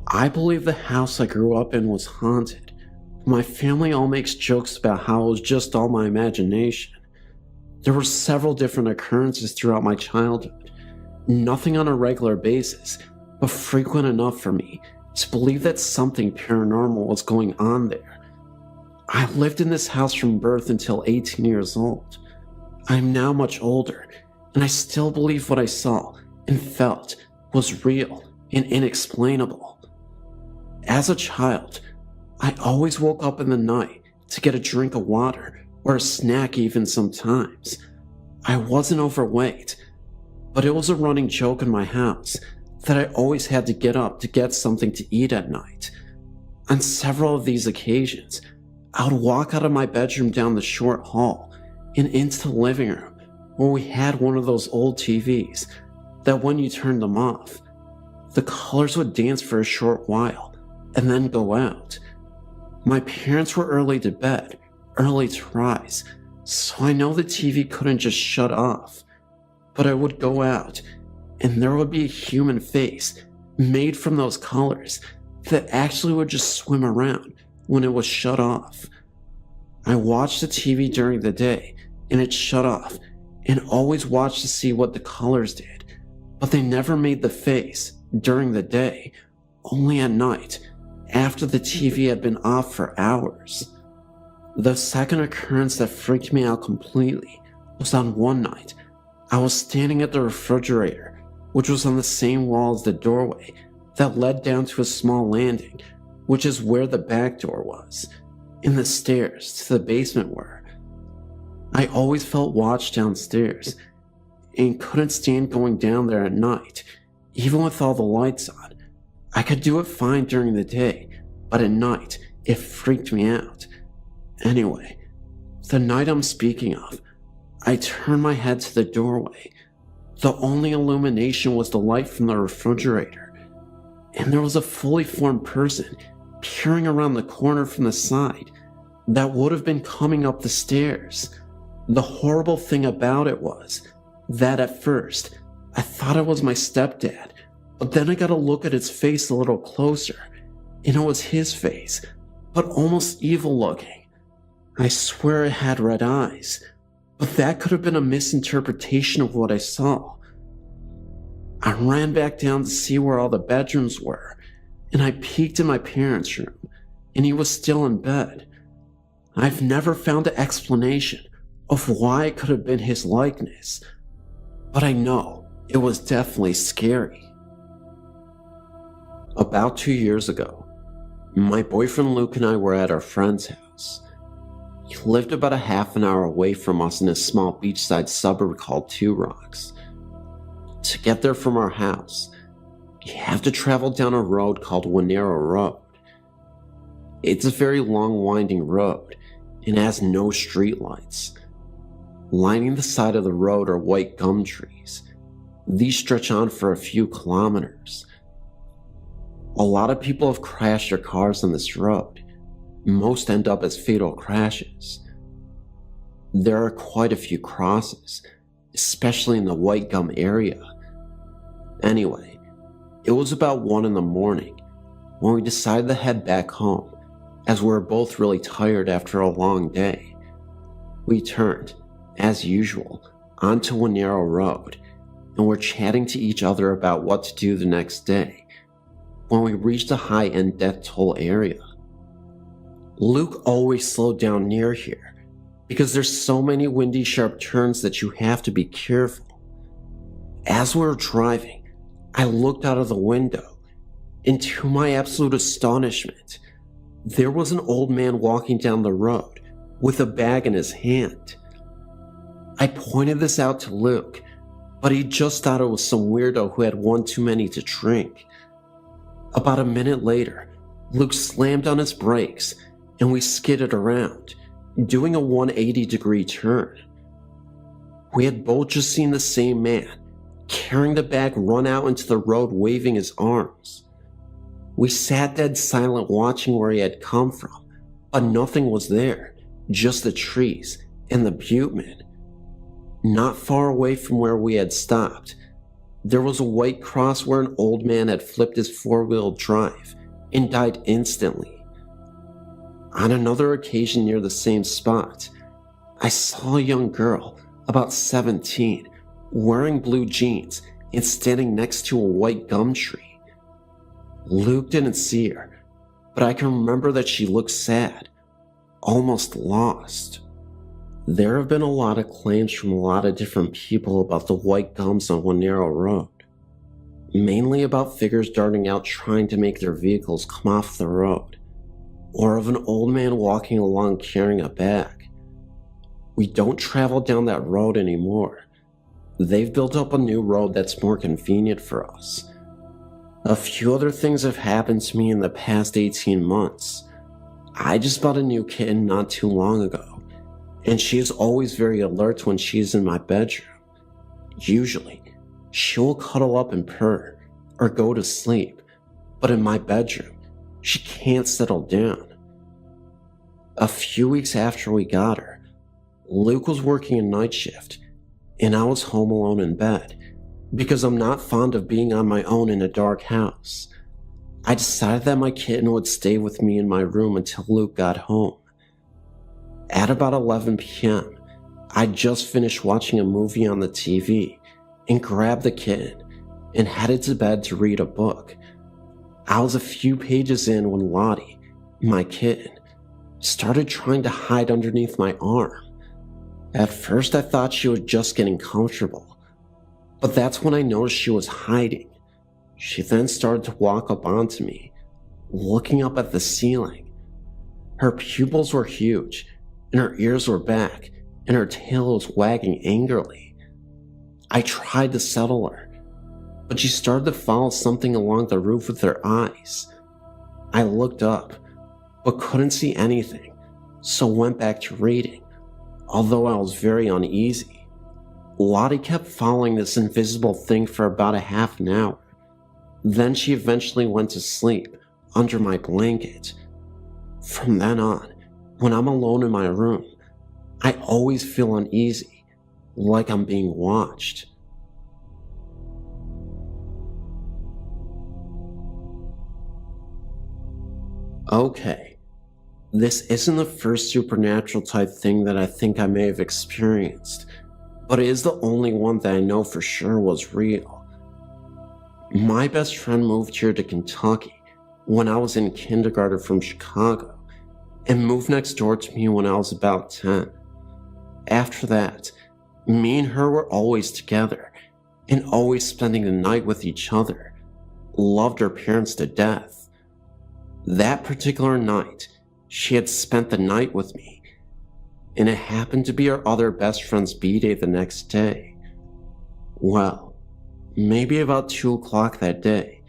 I believe the house I grew up in was haunted. My family all makes jokes about how it was just all my imagination. There were several different occurrences throughout my childhood, nothing on a regular basis, but frequent enough for me to believe that something paranormal was going on there. I lived in this house from birth until 18 years old. I am now much older, and I still believe what I saw and felt was real and inexplainable. As a child, I always woke up in the night to get a drink of water or a snack even sometimes. I wasn't overweight, but it was a running joke in my house that I always had to get up to get something to eat at night. On several of these occasions, I would walk out of my bedroom down the short hall and into the living room where we had one of those old TVs that when you turned them off, the colors would dance for a short while and then go out. My parents were early to bed, early to rise, so I know the TV couldn't just shut off. But I would go out, and there would be a human face made from those colors that actually would just swim around when it was shut off. I watched the TV during the day, and it shut off, and always watched to see what the colors did, but they never made the face during the day, only at night, after the TV had been off for hours. The second occurrence that freaked me out completely was on one night. I was standing at the refrigerator, which was on the same wall as the doorway that led down to a small landing, which is where the back door was, and the stairs to the basement were. I always felt watched downstairs, and couldn't stand going down there at night, even with all the lights on. I could do it fine during the day, but at night, it freaked me out. Anyway, the night I'm speaking of, I turned my head to the doorway. The only illumination was the light from the refrigerator, and there was a fully formed person peering around the corner from the side that would have been coming up the stairs. The horrible thing about it was that at first, I thought it was my stepdad, but then I got a look at his face a little closer, and it was his face, but almost evil looking. I swear it had red eyes, but that could have been a misinterpretation of what I saw. I ran back down to see where all the bedrooms were, and I peeked in my parents' room, and he was still in bed. I've never found an explanation of why it could have been his likeness, but I know it was definitely scary. About 2 years ago, my boyfriend Luke and I were at our friend's house. He lived about a half an hour away from us in a small beachside suburb called Two Rocks. To get there from our house, you have to travel down a road called Wanero Road. It's a very long winding road and has no streetlights. Lining the side of the road are white gum trees. These stretch on for a few kilometers. A lot of people have crashed their cars on this road. Most end up as fatal crashes. There are quite a few crosses, especially in the white gum area. Anyway, it was about 1 in the morning when we decided to head back home, as we were both really tired after a long day. We turned, as usual, onto Wanero Road, and were chatting to each other about what to do the next day when we reached a high-end death toll area. Luke always slowed down near here because there's so many windy, sharp turns that you have to be careful. As we were driving, I looked out of the window, and to my absolute astonishment, there was an old man walking down the road with a bag in his hand. I pointed this out to Luke, but he just thought it was some weirdo who had one too many to drink. About a minute later, Luke slammed on his brakes and we skidded around, doing a 180-degree turn. We had both just seen the same man, carrying the bag, run out into the road waving his arms. We sat dead silent watching where he had come from, but nothing was there, just the trees and the butte. Not far away from where we had stopped, there was a white cross where an old man had flipped his four-wheel drive and died instantly. On another occasion near the same spot, I saw a young girl, about 17, wearing blue jeans and standing next to a white gum tree. Luke didn't see her, but I can remember that she looked sad, almost lost. There have been a lot of claims from a lot of different people about the white gums on Wanero Road, mainly about figures darting out trying to make their vehicles come off the road, or of an old man walking along carrying a bag. We don't travel down that road anymore. They've built up a new road that's more convenient for us. A few other things have happened to me in the past 18 months. I just bought a new kitten not too long ago, and she is always very alert when she's in my bedroom. Usually, she will cuddle up and purr or go to sleep, but in my bedroom, she can't settle down. A few weeks after we got her, Luke was working a night shift, and I was home alone in bed because I'm not fond of being on my own in a dark house. I decided that my kitten would stay with me in my room until Luke got home. At about 11 p.m., I just finished watching a movie on the TV and grabbed the kitten and headed to bed to read a book. I was a few pages in when Lottie, my kitten, started trying to hide underneath my arm. At first I thought she was just getting comfortable, but that's when I noticed she was hiding. She then started to walk up onto me, looking up at the ceiling. Her pupils were huge, and her ears were back, and her tail was wagging angrily. I tried to settle her, but she started to follow something along the roof with her eyes. I looked up, but couldn't see anything, so went back to reading, although I was very uneasy. Lottie kept following this invisible thing for about a half an hour. Then she eventually went to sleep under my blanket. From then on, when I'm alone in my room, I always feel uneasy, like I'm being watched. Okay, this isn't the first supernatural type thing that I think I may have experienced, but it is the only one that I know for sure was real. My best friend moved here to Kentucky when I was in kindergarten from Chicago and moved next door to me when I was about 10. After that, me and her were always together and always spending the night with each other. Loved her parents to death. That particular night, she had spent the night with me, and it happened to be our other best friend's b-day the next day. Well, maybe about 2 o'clock that day,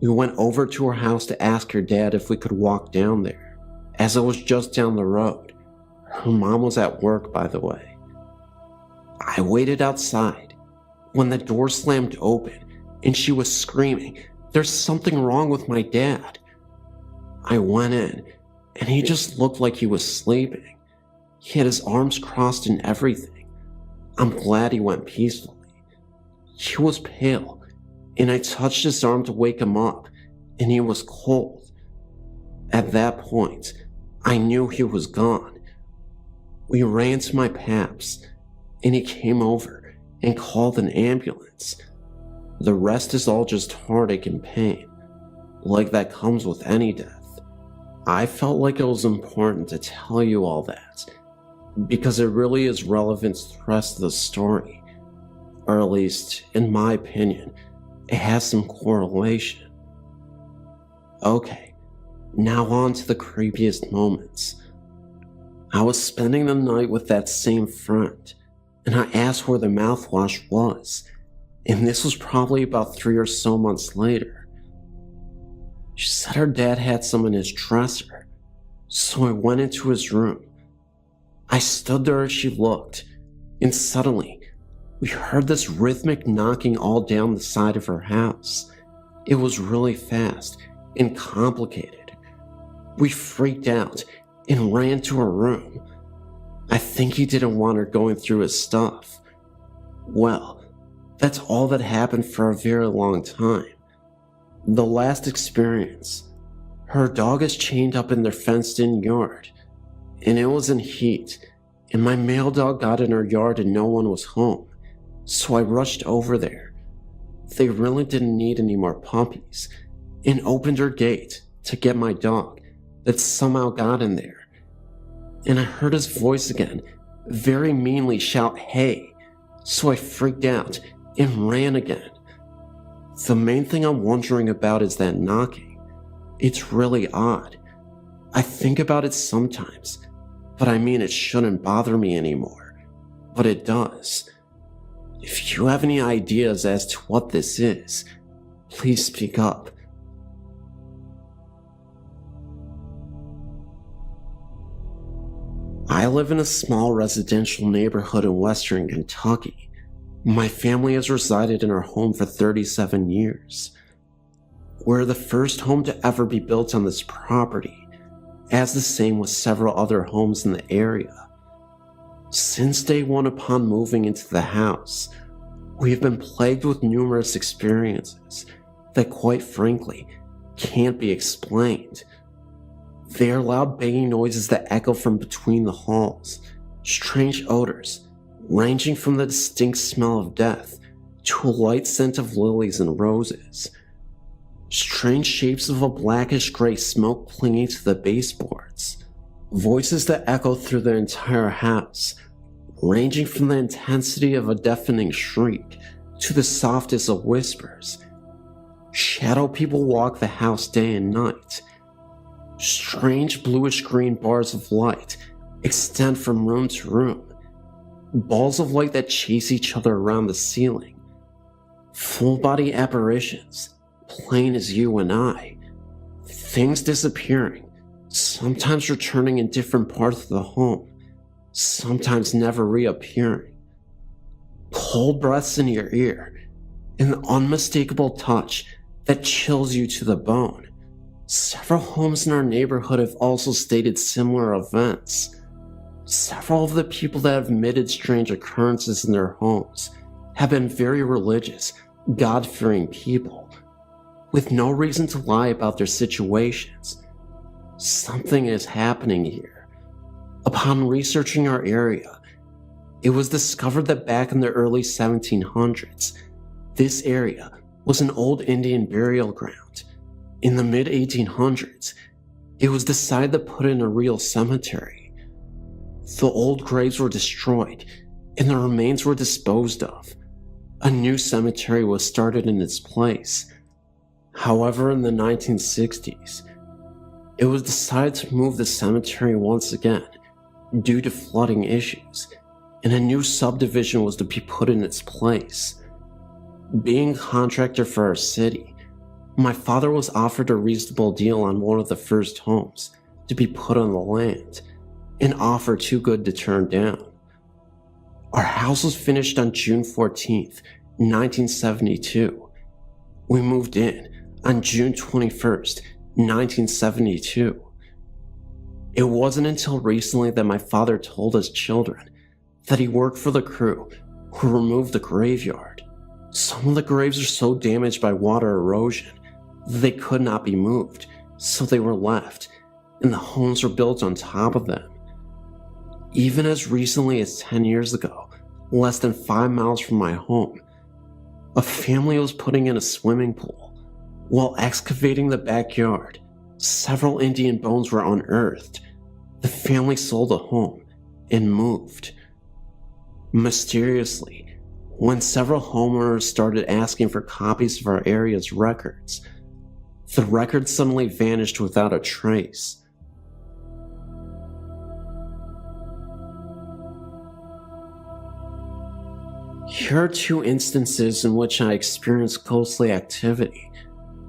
we went over to her house to ask her dad if we could walk down there, as it was just down the road. Her mom was at work, by the way. I waited outside when the door slammed open and she was screaming, "There's something wrong with my dad." I went in and he just looked like he was sleeping. He had his arms crossed and everything. I'm glad he went peacefully. He was pale, and I touched his arm to wake him up, and he was cold. At that point, I knew he was gone. We ran to my paps, and he came over and called an ambulance. The rest is all just heartache and pain, like that comes with any death. I felt like it was important to tell you all that, because it really is relevant to the rest of the story. Or at least, in my opinion, it has some correlation. Okay, now on to the creepiest moments. I was spending the night with that same friend, and I asked where the mouthwash was, and this was probably about 3 or so months later. She said her dad had some in his dresser, so I went into his room. I stood there as she looked, and suddenly, we heard this rhythmic knocking all down the side of her house. It was really fast and complicated. We freaked out and ran to her room. I think he didn't want her going through his stuff. Well, that's all that happened for a very long time. The last experience, her dog is chained up in their fenced-in yard, and it was in heat, and my male dog got in her yard and no one was home. So I rushed over there. They really didn't need any more puppies, and opened her gate to get my dog that somehow got in there. And I heard his voice again, very meanly shout, "Hey!" So I freaked out and ran again. The main thing I'm wondering about is that knocking. It's really odd. I think about it sometimes, but I mean it shouldn't bother me anymore. But it does. If you have any ideas as to what this is, please speak up. I live in a small residential neighborhood in western Kentucky. My family has resided in our home for 37 years. We're the first home to ever be built on this property, as the same with several other homes in the area. Since day one upon moving into the house, we have been plagued with numerous experiences that, quite frankly, can't be explained. They are loud banging noises that echo from between the halls, strange odors, ranging from the distinct smell of death to a light scent of lilies and roses. Strange shapes of a blackish gray smoke clinging to the baseboards. Voices that echo through the entire house, ranging from the intensity of a deafening shriek to the softest of whispers. Shadow people walk the house day and night. Strange bluish-green bars of light extend from room to room. Balls of light that chase each other around the ceiling. Full-body apparitions, plain as you and I. Things disappearing, sometimes returning in different parts of the home, sometimes never reappearing. Cold breaths in your ear, an unmistakable touch that chills you to the bone. Several homes in our neighborhood have also stated similar events. Several of the people that have admitted strange occurrences in their homes have been very religious, God-fearing people, with no reason to lie about their situations. Something is happening here. Upon researching our area, it was discovered that back in the early 1700s, this area was an old Indian burial ground. In the mid-1800s, it was decided to put in a real cemetery. The old graves were destroyed, and the remains were disposed of. A new cemetery was started in its place. However, in the 1960s, it was decided to move the cemetery once again due to flooding issues, and a new subdivision was to be put in its place. Being a contractor for our city, my father was offered a reasonable deal on one of the first homes to be put on the land, an offer too good to turn down. Our house was finished on June 14th, 1972. We moved in on June 21st, 1972. It wasn't until recently that my father told us children that he worked for the crew who removed the graveyard. Some of the graves are so damaged by water erosion that they could not be moved, so they were left, and the homes were built on top of them. Even as recently as 10 years ago, less than 5 miles from my home, a family was putting in a swimming pool. While excavating the backyard, several Indian bones were unearthed. The family sold the home and moved. Mysteriously, when several homeowners started asking for copies of our area's records, the records suddenly vanished without a trace. Here are 2 instances in which I experienced ghostly activity.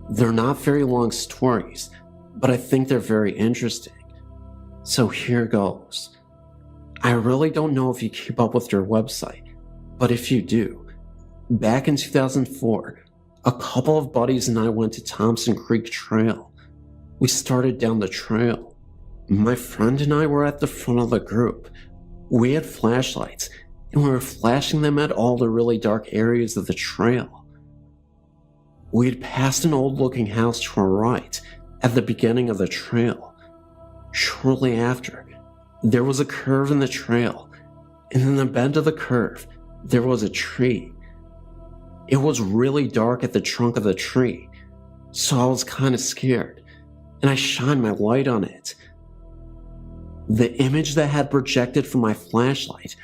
They're not very long stories, but I think they're very interesting. So here goes. I really don't know if you keep up with your website, but if you do, back in 2004, a couple of buddies and I went to Thompson Creek Trail. We started down the trail. My friend and I were at the front of the group. We had flashlights, and we were flashing them at all the really dark areas of the trail. We had passed an old-looking house to our right at the beginning of the trail. Shortly after, there was a curve in the trail, and in the bend of the curve, there was a tree. It was really dark at the trunk of the tree, so I was kind of scared, and I shined my light on it. The image that had projected from my flashlight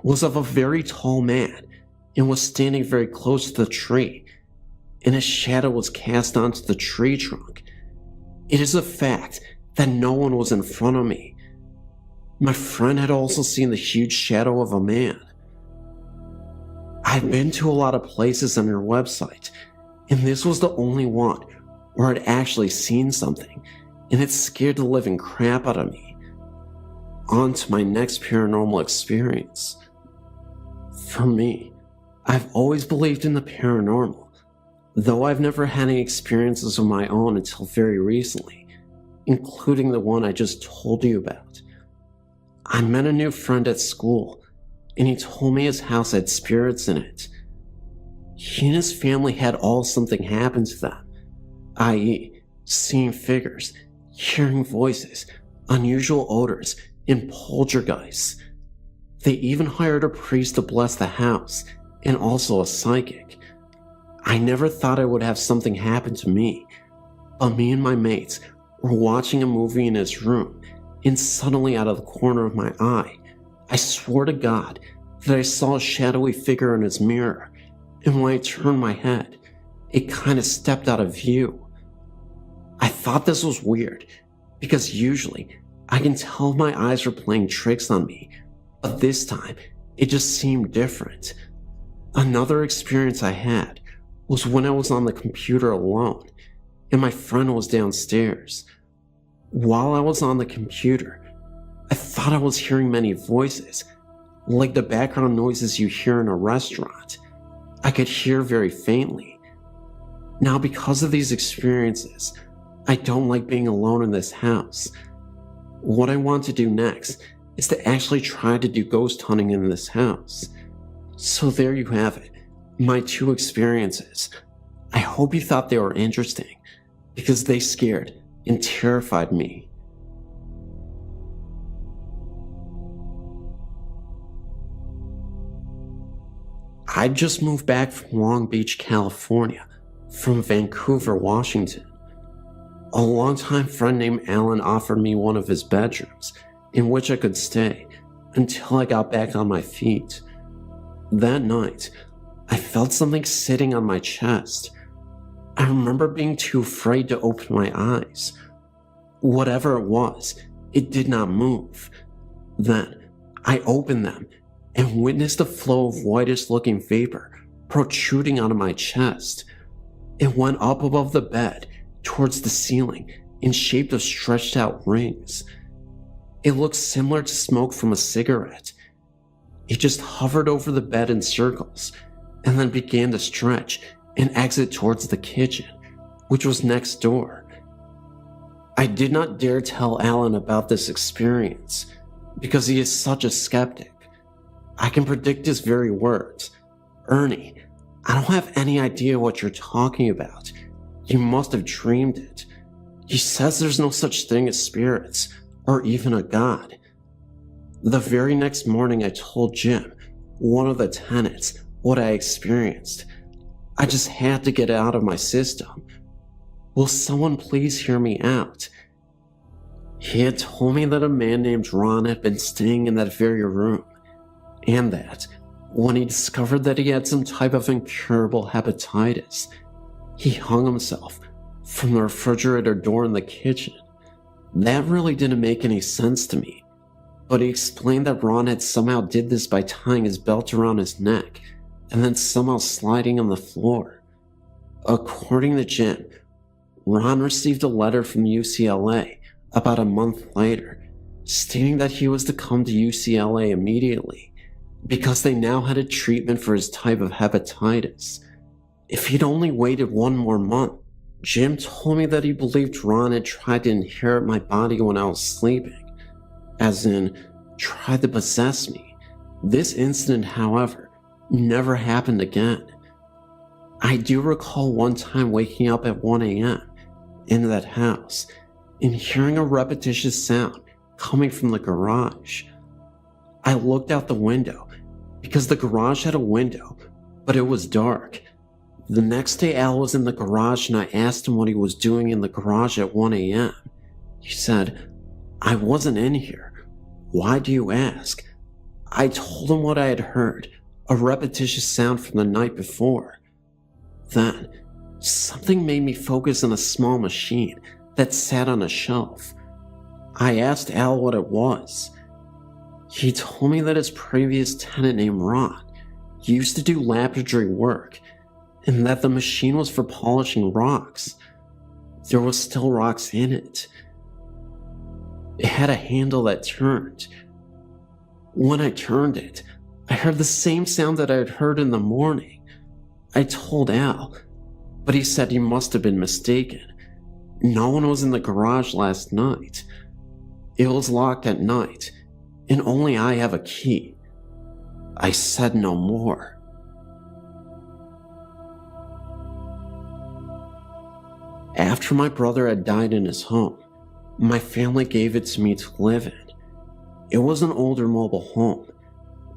was of a very tall man and was standing very close to the tree, and a shadow was cast onto the tree trunk. It is a fact that no one was in front of me. My friend had also seen the huge shadow of a man. I've been to a lot of places on your website, and this was the only one where I'd actually seen something, and it scared the living crap out of me. on to my next paranormal experience. For me, I've always believed in the paranormal, though I've never had any experiences of my own until very recently, including the one I just told you about. I met a new friend at school, and he told me his house had spirits in it. He and his family had all something happen to them, i.e., seeing figures, hearing voices, unusual odors, and poltergeists. They even hired a priest to bless the house, and also a psychic. I never thought I would have something happen to me, but me and my mates were watching a movie in his room, and suddenly out of the corner of my eye, I swore to God that I saw a shadowy figure in his mirror, and when I turned my head, it kind of stepped out of view. I thought this was weird, because usually I can tell my eyes are playing tricks on me, but this time it just seemed different. Another experience I had was when I was on the computer alone, and my friend was downstairs. While I was on the computer, I thought I was hearing many voices, like the background noises you hear in a restaurant. I could hear very faintly. Now, because of these experiences, I don't like being alone in this house. What I want to do next is to actually try to do ghost hunting in this house. So there you have it, my 2 experiences. I hope you thought they were interesting, because they scared and terrified me. I just moved back from Long Beach, California, from Vancouver, Washington. A longtime friend named Alan offered me one of his bedrooms, in which I could stay until I got back on my feet. That night, I felt something sitting on my chest. I remember being too afraid to open my eyes. Whatever it was, it did not move. Then, I opened them and witnessed a flow of whitish-looking vapor protruding out of my chest. It went up above the bed towards the ceiling in shape of stretched-out rings. It looked similar to smoke from a cigarette. It just hovered over the bed in circles and then began to stretch and exit towards the kitchen, which was next door. I did not dare tell Alan about this experience because he is such a skeptic. I can predict his very words. "Ernie, I don't have any idea what you're talking about. You must have dreamed it. He says there's no such thing as spirits or even a god." The very next morning I told Jim, one of the tenants, what I experienced. I just had to get it out of my system. Will someone please hear me out? He had told me that a man named Ron had been staying in that very room, and that when he discovered that he had some type of incurable hepatitis, he hung himself from the refrigerator door in the kitchen. That really didn't make any sense to me, but he explained that Ron had somehow did this by tying his belt around his neck and then somehow sliding on the floor. According to Jim, Ron received a letter from UCLA about a month later, stating that he was to come to UCLA immediately because they now had a treatment for his type of hepatitis. If he'd only waited 1 more month, Jim told me that he believed Ron had tried to inherit my body when I was sleeping, as in, tried to possess me. This incident, however, never happened again. I do recall one time waking up at 1 a.m. in that house and hearing a repetitious sound coming from the garage. I looked out the window because the garage had a window, but it was dark. The next day Al was in the garage and I asked him what he was doing in the garage at 1 a.m. He said, "I wasn't in here. Why do you ask?" I told him what I had heard, a repetitious sound from the night before. Then, something made me focus on a small machine that sat on a shelf. I asked Al what it was. He told me that his previous tenant named Ron used to do laboratory work, and that the machine was for polishing rocks. There was still rocks in it. It had a handle that turned. When I turned it, I heard the same sound that I had heard in the morning. I told Al, but he said he must have been mistaken. No one was in the garage last night. It was locked at night, and only I have a key. I said no more. After my brother had died in his home, my family gave it to me to live in. It was an older mobile home.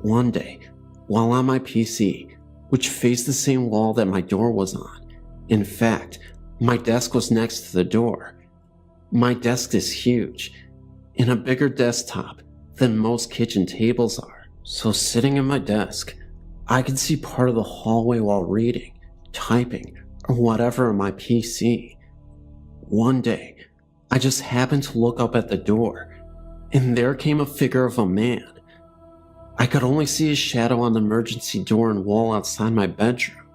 One day, while on my PC, which faced the same wall that my door was on, in fact, my desk was next to the door. My desk is huge, and a bigger desktop than most kitchen tables are. So sitting at my desk, I could see part of the hallway while reading, typing, or whatever on my PC. One day, I just happened to look up at the door, and there came a figure of a man. I could only see his shadow on the emergency door and wall outside my bedroom.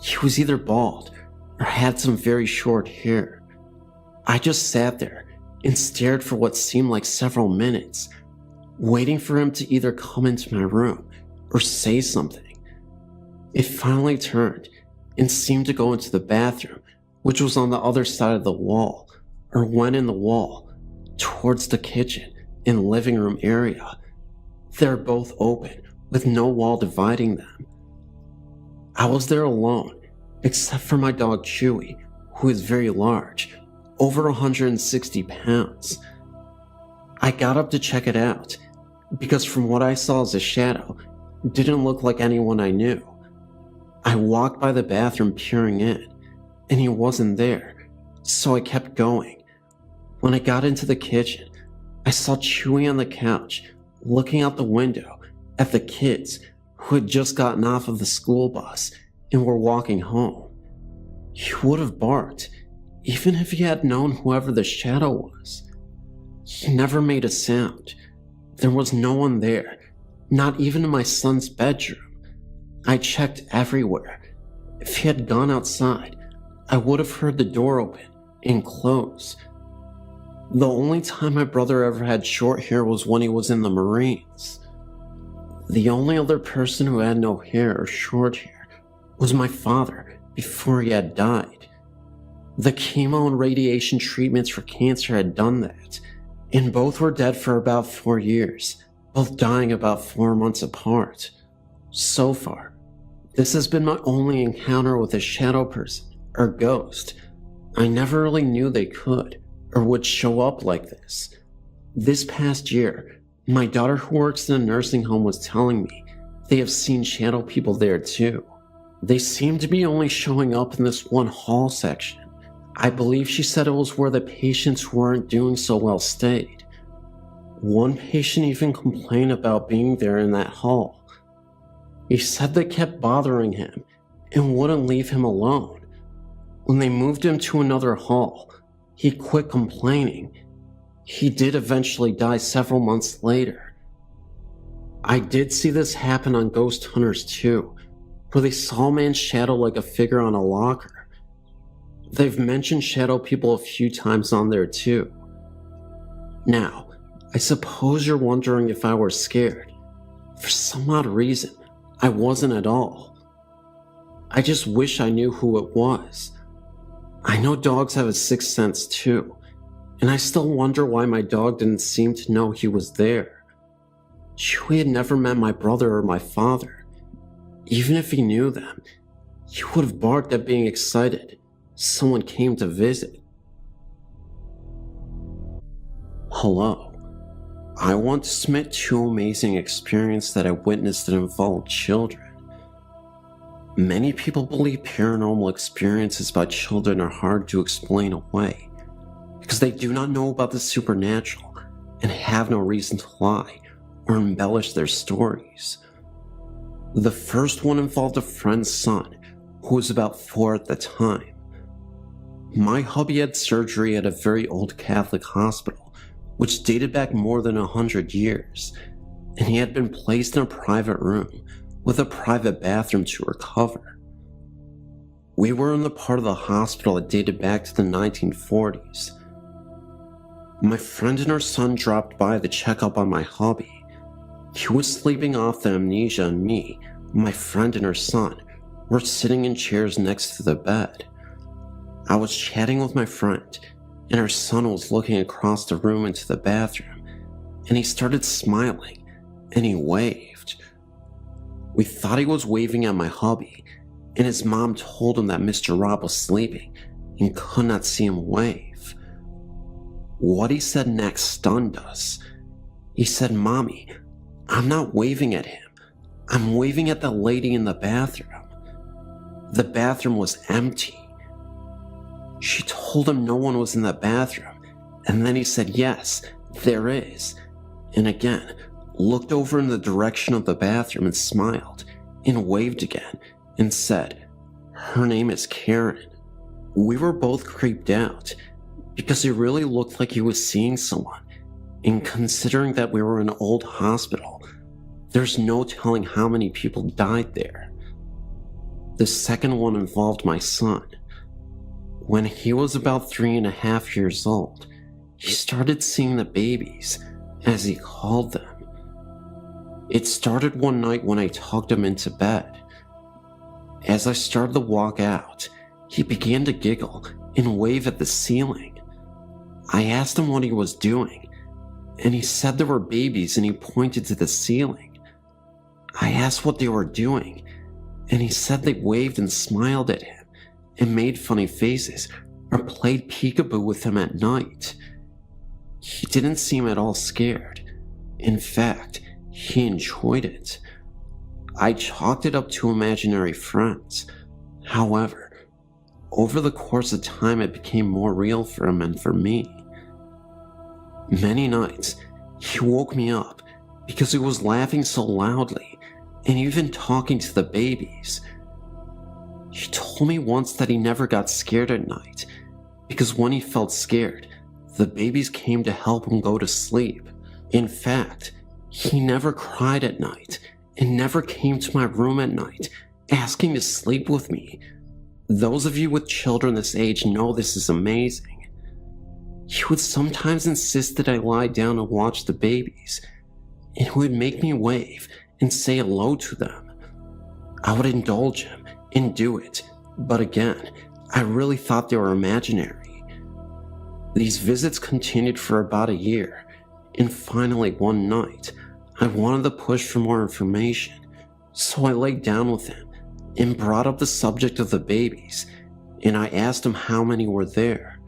He was either bald or had some very short hair. I just sat there and stared for what seemed like several minutes, waiting for him to either come into my room or say something. It finally turned and seemed to go into the bathroom, which was on the other side of the wall, or went in the wall, towards the kitchen and living room area. They're both open, with no wall dividing them. I was there alone, except for my dog Chewy, who is very large, over 160 pounds. I got up to check it out, because from what I saw as a shadow, it didn't look like anyone I knew. I walked by the bathroom peering in, and he wasn't there, so I kept going. When I got into the kitchen, I saw Chewy on the couch, looking out the window at the kids who had just gotten off of the school bus and were walking home. He would have barked, even if he had known whoever the shadow was. He never made a sound. There was no one there, not even in my son's bedroom. I checked everywhere. If he had gone outside, I would have heard the door open and close. The only time my brother ever had short hair was when he was in the Marines. The only other person who had no hair or short hair was my father before he had died. The chemo and radiation treatments for cancer had done that, and both were dead for about 4 years, both dying about 4 months apart. So far, this has been my only encounter with a shadow person or ghost. I never really knew they could or would show up like this. This past year, my daughter who works in a nursing home was telling me they have seen shadow people there too. They seem to be only showing up in this one hall section. I believe she said it was where the patients who weren't doing so well stayed. One patient even complained about being there in that hall. He said they kept bothering him and wouldn't leave him alone. When they moved him to another hall, he quit complaining. He did eventually die several months later. I did see this happen on Ghost Hunters too, where they saw a man's shadow like a figure on a locker. They've mentioned shadow people a few times on there too. Now, I suppose you're wondering if I were scared. For some odd reason, I wasn't at all. I just wish I knew who it was. I know dogs have a sixth sense too, and I still wonder why my dog didn't seem to know he was there. Chewy had never met my brother or my father. Even if he knew them, he would have barked at being excited someone came to visit. Hello. I want to submit 2 amazing experiences that I witnessed that involved children. Many people believe paranormal experiences by children are hard to explain away because they do not know about the supernatural and have no reason to lie or embellish their stories. The first one involved a friend's son who was about 4 at the time. My hubby had surgery at a very old Catholic hospital, which dated back more than 100 years, and he had been placed in a private room with a private bathroom to recover. We were in the part of the hospital that dated back to the 1940s. My friend and her son dropped by to check up on my hubby. He was sleeping off the amnesia, and me, my friend and her son, were sitting in chairs next to the bed. I was chatting with my friend, and her son was looking across the room into the bathroom, and he started smiling, and he waved. We thought he was waving at my hubby, and his mom told him that Mr. Rob was sleeping and could not see him wave. What he said next stunned us. He said, "Mommy, I'm not waving at him. I'm waving at the lady in the bathroom." The bathroom was empty. She told him no one was in the bathroom, and then he said, "Yes, there is," and again looked over in the direction of the bathroom and smiled and waved again and said, "Her name is Karen." We were both creeped out because it really looked like he was seeing someone, and considering that we were in an old hospital, there's no telling how many people died there. The second one involved my son. When he was about 3.5 years old, he started seeing the babies, as he called them. It started one night when I tucked him into bed. As I started to walk out, he began to giggle and wave at the ceiling. I asked him what he was doing, and he said there were babies, and he pointed to the ceiling. I asked what they were doing, and he said they waved and smiled at him and made funny faces or played peekaboo with him at night. He didn't seem at all scared. In fact, he enjoyed it. I chalked it up to imaginary friends. However, over the course of time, it became more real for him and for me. Many nights, he woke me up because he was laughing so loudly and even talking to the babies. He told me once that he never got scared at night because when he felt scared, the babies came to help him go to sleep. In fact, he never cried at night and never came to my room at night asking to sleep with me. Those of you with children this age know this is amazing. He would sometimes insist that I lie down and watch the babies, and he would make me wave and say hello to them. I would indulge him and do it, but again, I really thought they were imaginary. These visits continued for about a year, and finally one night, I wanted to push for more information, so I laid down with him and brought up the subject of the babies, and I asked him how many were there.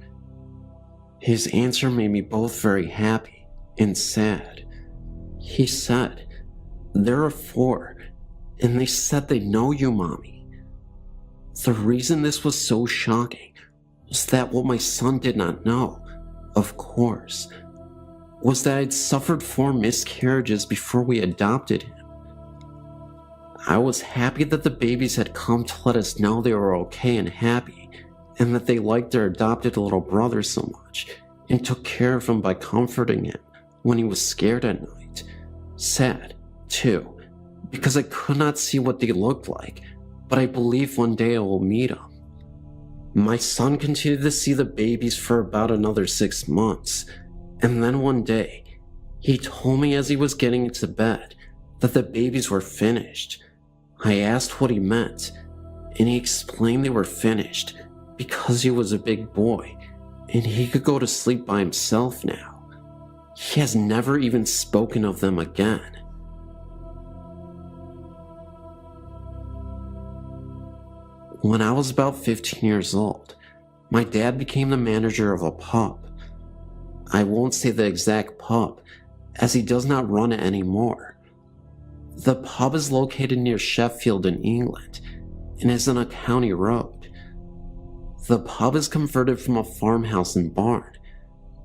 His answer made me both very happy and sad. He said, "There are 4, and they said they know you, Mommy." The reason this was so shocking was that what my son did not know, of course, was that I'd suffered 4 miscarriages before we adopted him. I was happy that the babies had come to let us know they were okay and happy, and that they liked their adopted little brother so much, and took care of him by comforting him when he was scared at night. Sad, too, because I could not see what they looked like, but I believe one day I will meet them. My son continued to see the babies for about another 6 months, and then one day, he told me as he was getting into bed that the babies were finished. I asked what he meant, and he explained they were finished because he was a big boy, and he could go to sleep by himself now. He has never even spoken of them again. When I was about 15 years old, my dad became the manager of a pub. I won't say the exact pub, as he does not run it anymore. The pub is located near Sheffield in England and is on a county road. The pub is converted from a farmhouse and barn.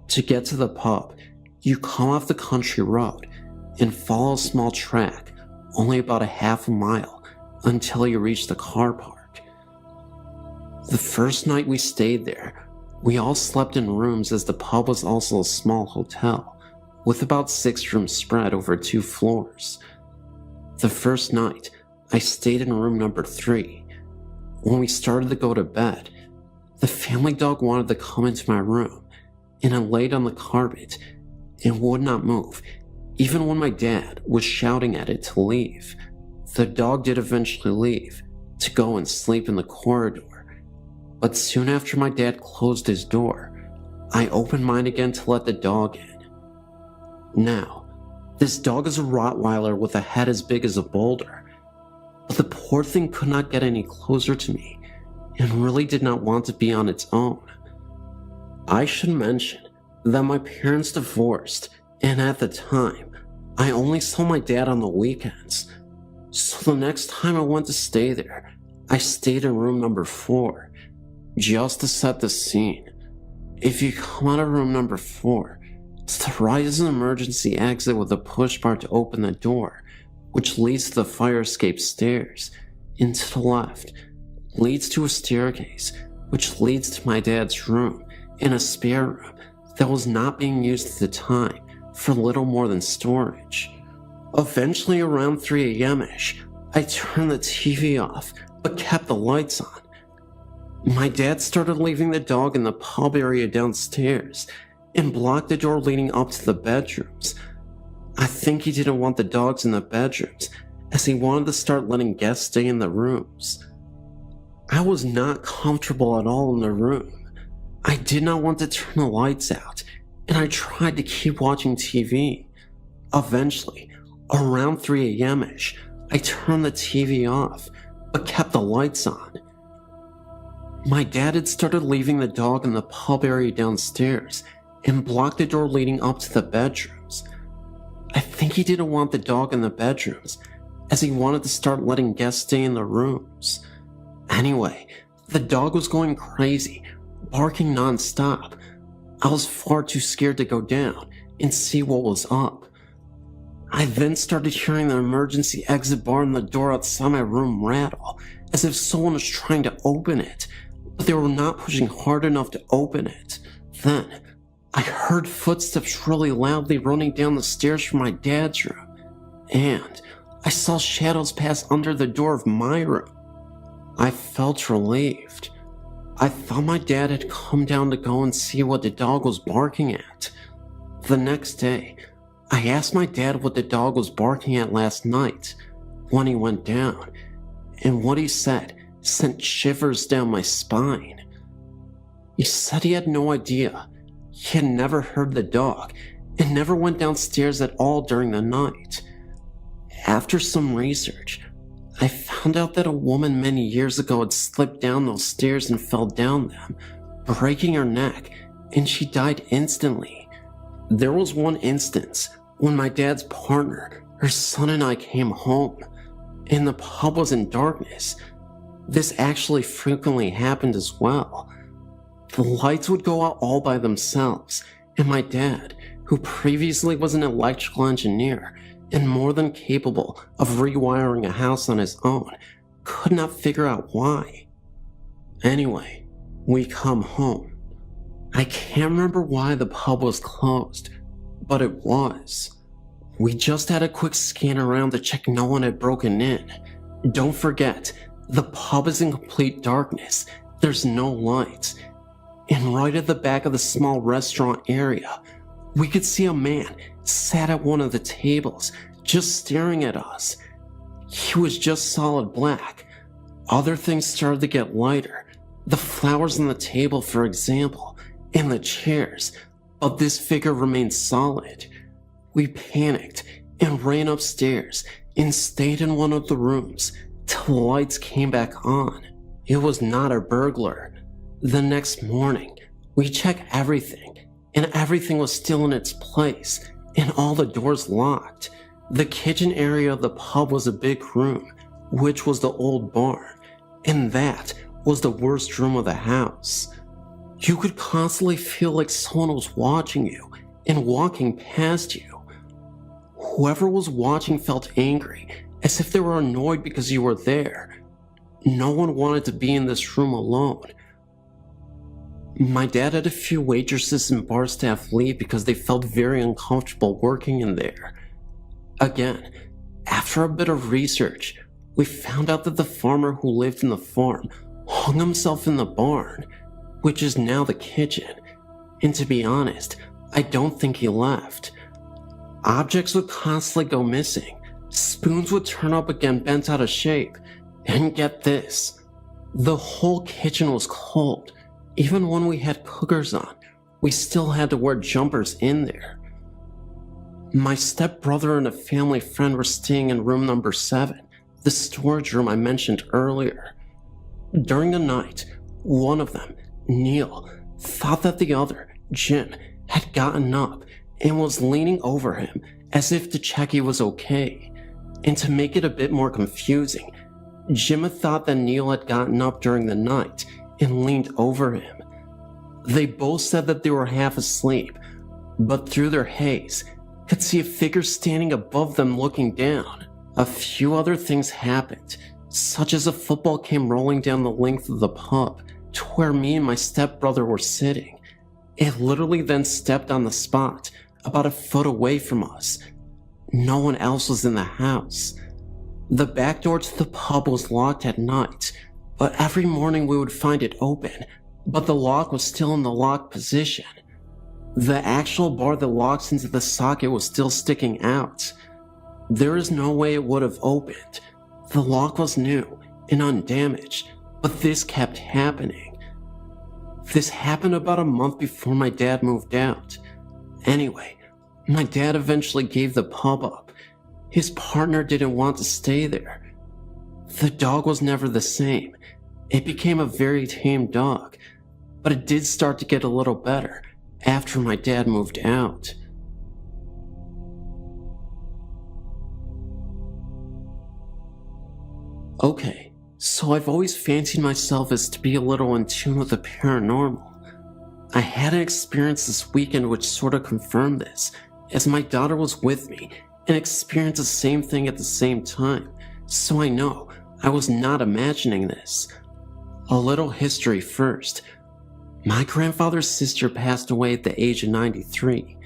To get to the pub, you come off the country road and follow a small track only about a half a mile until you reach the car park. The first night we stayed there, we all slept in rooms as the pub was also a small hotel with about 6 rooms spread over 2 floors. The first night, I stayed in room number 3. When we started to go to bed, the family dog wanted to come into my room, and it laid on the carpet and would not move, even when my dad was shouting at it to leave. The dog did eventually leave to go and sleep in the corridor, but soon after my dad closed his door, I opened mine again to let the dog in. Now, this dog is a Rottweiler with a head as big as a boulder, but the poor thing could not get any closer to me and really did not want to be on its own. I should mention that my parents divorced, and at the time, I only saw my dad on the weekends. So the next time I went to stay there, I stayed in room number 4, just to set the scene. If you come out of room number 4, to the right is an emergency exit with a push bar to open the door, which leads to the fire escape stairs, and to the left leads to a staircase, which leads to my dad's room and a spare room that was not being used at the time for little more than storage. Eventually, around 3 a.m.-ish, I turned the TV off, but kept the lights on. My dad started leaving the dog in the pub area downstairs and blocked the door leading up to the bedrooms. I think he didn't want the dogs in the bedrooms, as he wanted to start letting guests stay in the rooms. I was not comfortable at all in the room. I did not want to turn the lights out, and I tried to keep watching TV. Eventually, around 3 a.m.-ish, I turned the TV off, but kept the lights on. My dad had started leaving the dog in the pub area downstairs and blocked the door leading up to the bedrooms. I think he didn't want the dog in the bedrooms, as he wanted to start letting guests stay in the rooms. Anyway, the dog was going crazy, barking non-stop. I was far too scared to go down and see what was up. I then started hearing the emergency exit bar on the door outside my room rattle, as if someone was trying to open it, but they were not pushing hard enough to open it. Then, I heard footsteps really loudly running down the stairs from my dad's room, and I saw shadows pass under the door of my room. I felt relieved. I thought my dad had come down to go and see what the dog was barking at. The next day, I asked my dad what the dog was barking at last night when he went down, and what he said sent shivers down my spine. He said he had no idea. He had never heard the dog and never went downstairs at all during the night. After some research, I found out that a woman many years ago had slipped down those stairs and fell down them, breaking her neck, and she died instantly. There was one instance when my dad's partner, her son, and I came home, and the pub was in darkness. This actually frequently happened as well. The lights would go out all by themselves, and my dad, who previously was an electrical engineer and more than capable of rewiring a house on his own, could not figure out why. Anyway, we come home. I can't remember why the pub was closed, but it was. We just had a quick scan around to check no one had broken in. Don't forget, the pub is in complete darkness. There's no lights. And right at the back of the small restaurant area, we could see a man sat at one of the tables, just staring at us. He was just solid black. Other things started to get lighter. The flowers on the table, for example, and the chairs, but this figure remained solid. We panicked and ran upstairs and stayed in one of the rooms till the lights came back on. It was not a burglar. The next morning, we checked everything, and everything was still in its place, and all the doors locked. The kitchen area of the pub was a big room, which was the old barn, and that was the worst room of the house. You could constantly feel like someone was watching you and walking past you. Whoever was watching felt angry, as if they were annoyed because you were there. No one wanted to be in this room alone. My dad had a few waitresses and bar staff leave because they felt very uncomfortable working in there. Again, after a bit of research, we found out that the farmer who lived in the farm hung himself in the barn, which is now the kitchen. and to be honest, I don't think he left. Objects would constantly go missing. Spoons would turn up again bent out of shape. And get this, the whole kitchen was cold. Even when we had cookers on, we still had to wear jumpers in there. My stepbrother and a family friend were staying in room number 7, the storage room I mentioned earlier. During the night, one of them, Neil, thought that the other, Jim, had gotten up and was leaning over him as if to check he was okay. And to make it a bit more confusing, Jim had thought that Neil had gotten up during the night and leaned over him. They both said that they were half asleep, but through their haze, could see a figure standing above them looking down. A few other things happened, such as a football came rolling down the length of the pub to where me and my stepbrother were sitting. It literally then stepped on the spot, about a foot away from us. No one else was in the house. The back door to the pub was locked at night, but every morning we would find it open, but the lock was still in the locked position. The actual bar that locks into the socket was still sticking out. There is no way it would have opened. The lock was new and undamaged, but this kept happening. This happened about a month before my dad moved out. Anyway, my dad eventually gave the pub up. His partner didn't want to stay there. The dog was never the same. It became a very tame dog, but it did start to get a little better after my dad moved out. Okay, so I've always fancied myself as to be a little in tune with the paranormal. I had an experience this weekend which sort of confirmed this, as my daughter was with me and experienced the same thing at the same time, so I know I was not imagining this. A little history first. My grandfather's sister passed away at the age of 93.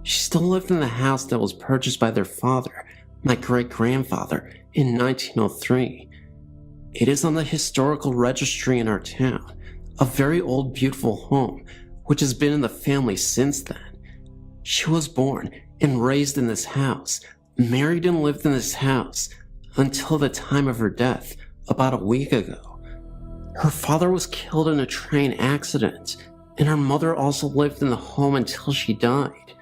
She still lived in the house that was purchased by their father, my great-grandfather, in 1903. It is on the historical registry in our town, a very old beautiful home, which has been in the family since then. She was born and raised in this house, married and lived in this house, until the time of her death, about a week ago. Her father was killed in a train accident, and her mother also lived in the home until she died.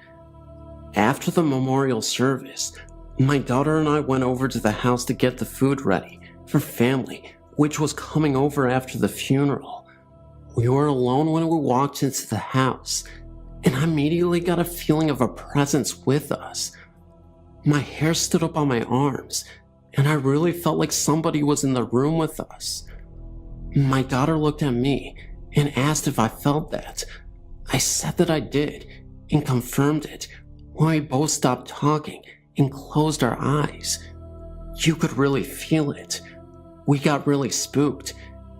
After the memorial service, my daughter and I went over to the house to get the food ready for family, which was coming over after the funeral. We were alone when we walked into the house, and I immediately got a feeling of a presence with us. My hair stood up on my arms, and I really felt like somebody was in the room with us. My daughter looked at me and asked if I felt that. I said that I did, and confirmed it when we both stopped talking and closed our eyes. You could really feel it. We got really spooked,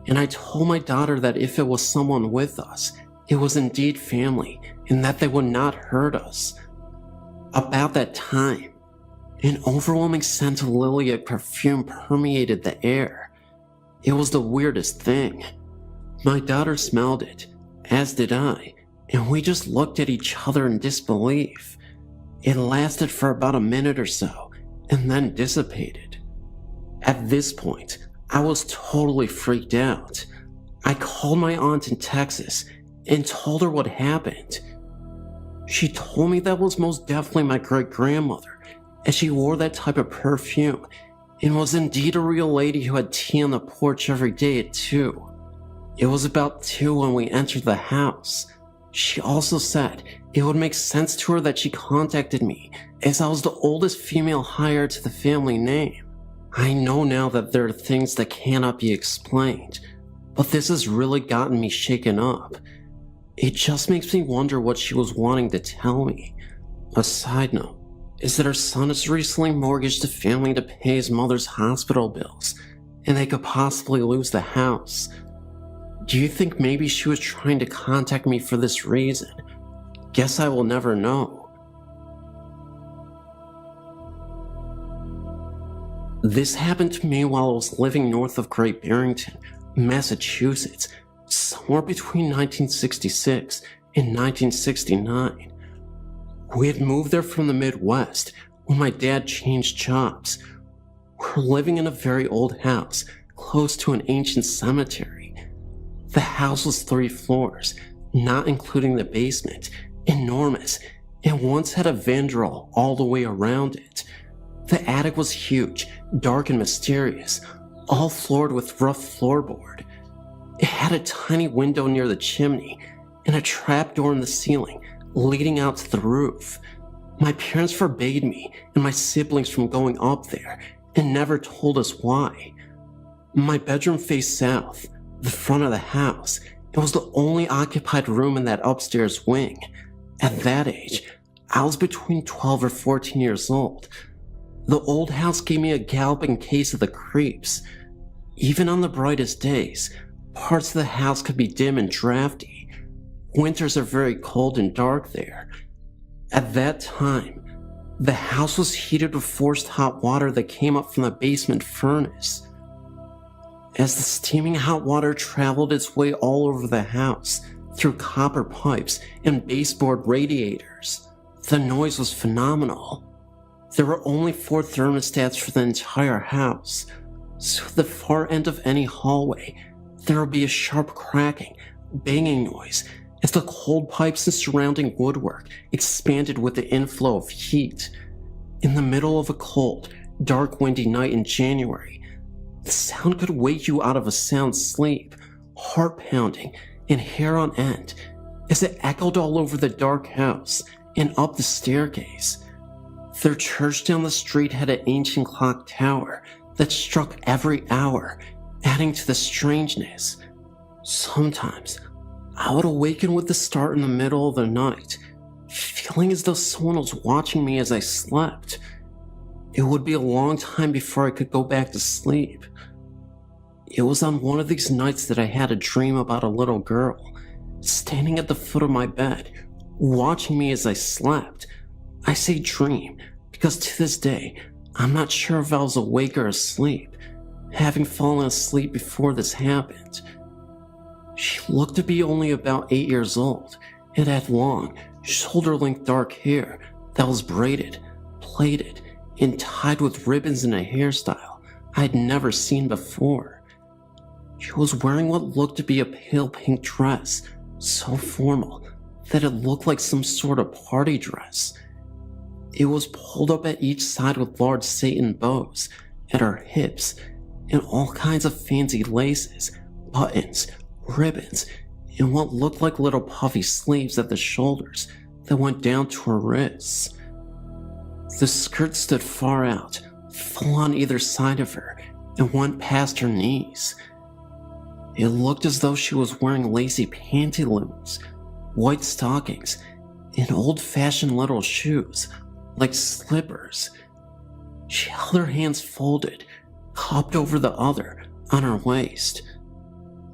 and I told my daughter that if it was someone with us, it was indeed family, and that they would not hurt us. About that time, an overwhelming scent of lilac perfume permeated the air. It was the weirdest thing. My daughter smelled it, as did I, and we just looked at each other in disbelief. It lasted for about a minute or so, and then dissipated. At this point, I was totally freaked out. I called my aunt in Texas and told her what happened. She told me that was most definitely my great-grandmother, as she wore that type of perfume and was indeed a real lady who had tea on the porch every day at 2. It was about 2 when we entered the house. She also said it would make sense to her that she contacted me, as I was the oldest female heir to the family name. I know now that there are things that cannot be explained, but this has really gotten me shaken up. It just makes me wonder what she was wanting to tell me. A side note is that her son has recently mortgaged the family to pay his mother's hospital bills, and they could possibly lose the house. Do you think maybe she was trying to contact me for this reason? Guess I will never know. This happened to me while I was living north of Great Barrington, Massachusetts, somewhere between 1966 in 1969. We had moved there from the Midwest when my dad changed jobs. We're living in a very old house close to an ancient cemetery. The house was 3 floors, not including the basement, enormous, and once had a vandrel all the way around it. The attic was huge, dark and mysterious, all floored with rough floorboard. It had a tiny window near the chimney and a trapdoor in the ceiling leading out to the roof. My parents forbade me and my siblings from going up there and never told us why. My bedroom faced south, the front of the house. It was the only occupied room in that upstairs wing. At that age, I was between 12 or 14 years old. The old house gave me a galloping case of the creeps. Even on the brightest days, parts of the house could be dim and drafty. Winters are very cold and dark there. At that time, the house was heated with forced hot water that came up from the basement furnace. As the steaming hot water traveled its way all over the house, through copper pipes and baseboard radiators, the noise was phenomenal. There were only 4 thermostats for the entire house, so at the far end of any hallway, there would be a sharp cracking, banging noise as the cold pipes and surrounding woodwork expanded with the inflow of heat. In the middle of a cold, dark, windy night in January, the sound could wake you out of a sound sleep, heart pounding and hair on end, as it echoed all over the dark house and up the staircase. Their church down the street had an ancient clock tower that struck every hour, adding to the strangeness. Sometimes, I would awaken with the start in the middle of the night, feeling as though someone was watching me as I slept. It would be a long time before I could go back to sleep. It was on one of these nights that I had a dream about a little girl, standing at the foot of my bed, watching me as I slept. I say dream because to this day, I'm not sure if I was awake or asleep, having fallen asleep before this happened. She looked to be only about 8 years old and had long, shoulder-length dark hair that was braided, plaited, and tied with ribbons in a hairstyle I had never seen before. She was wearing what looked to be a pale pink dress, so formal that it looked like some sort of party dress. It was pulled up at each side with large satin bows at her hips and all kinds of fancy laces, buttons, ribbons, and what looked like little puffy sleeves at the shoulders that went down to her wrists. The skirt stood far out, full on either side of her, and went past her knees. It looked as though she was wearing lacy pantaloons, white stockings, and old-fashioned little shoes, like slippers. She held her hands folded, cupped over the other, on her waist.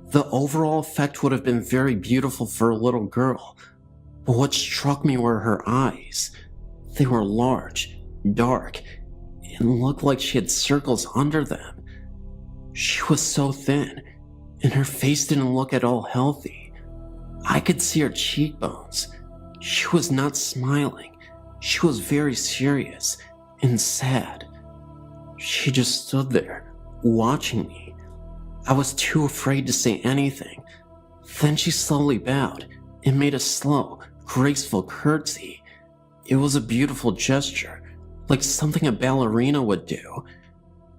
The overall effect would have been very beautiful for a little girl, but what struck me were her eyes. They were large, dark, and looked like she had circles under them. She was so thin, and her face didn't look at all healthy. I could see her cheekbones. She was not smiling. She was very serious and sad. She just stood there, watching me. I was too afraid to say anything. Then she slowly bowed and made a slow, graceful curtsy. It was a beautiful gesture, like something a ballerina would do.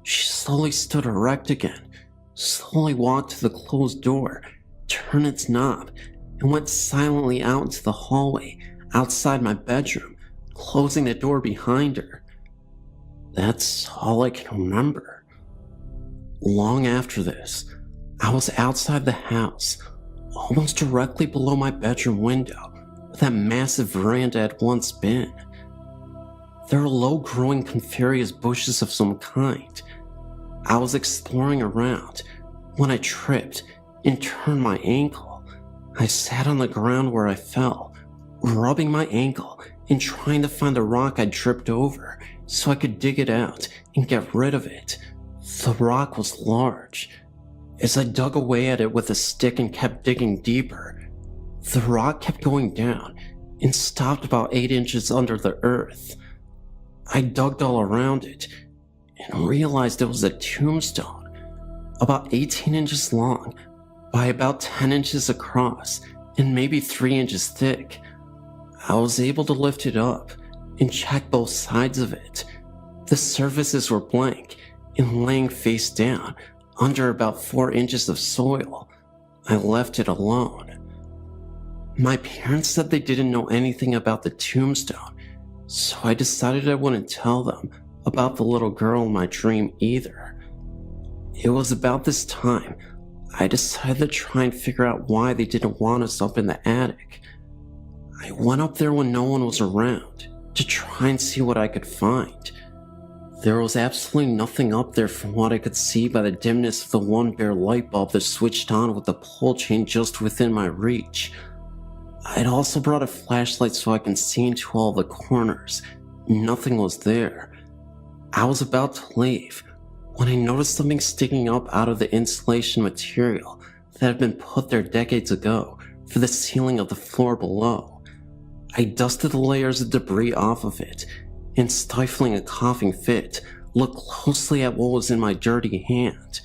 She slowly stood erect again, slowly walked to the closed door, turned its knob, and went silently out into the hallway outside my bedroom, closing the door behind her. That's all I can remember. Long after this, I was outside the house, almost directly below my bedroom window, where that massive veranda had once been. There were low-growing coniferous bushes of some kind. I was exploring around when I tripped and turned my ankle. I sat on the ground where I fell, rubbing my ankle and trying to find the rock I tripped over so I could dig it out and get rid of it. The rock was large. As I dug away at it with a stick and kept digging deeper, The rock kept going down and stopped about 8 inches under the earth. I dug all around it and realized it was a tombstone, about 18 inches long by about 10 inches across and maybe 3 inches thick. I was able to lift it up and check both sides of it. The surfaces were blank and laying face down under about 4 inches of soil. I left it alone. My parents said they didn't know anything about the tombstone, so I decided I wouldn't tell them about the little girl in my dream either. It was about this time I decided to try and figure out why they didn't want us up in the attic. I went up there when no one was around to try and see what I could find. There was absolutely nothing up there from what I could see by the dimness of the one bare light bulb that switched on with the pull chain just within my reach. I'd also brought a flashlight so I can see into all the corners. Nothing was there. I was about to leave when I noticed something sticking up out of the insulation material that had been put there decades ago for the ceiling of the floor below. I dusted the layers of debris off of it and, stifling a coughing fit, looked closely at what was in my dirty hand.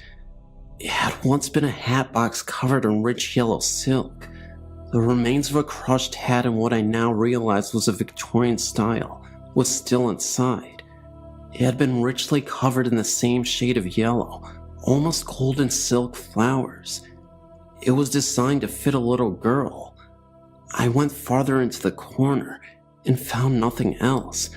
It had once been a hat box covered in rich yellow silk. The remains of a crushed hat and what I now realized was a Victorian style was still inside. It had been richly covered in the same shade of yellow, almost golden silk flowers. It was designed to fit a little girl. I went farther into the corner and found nothing else,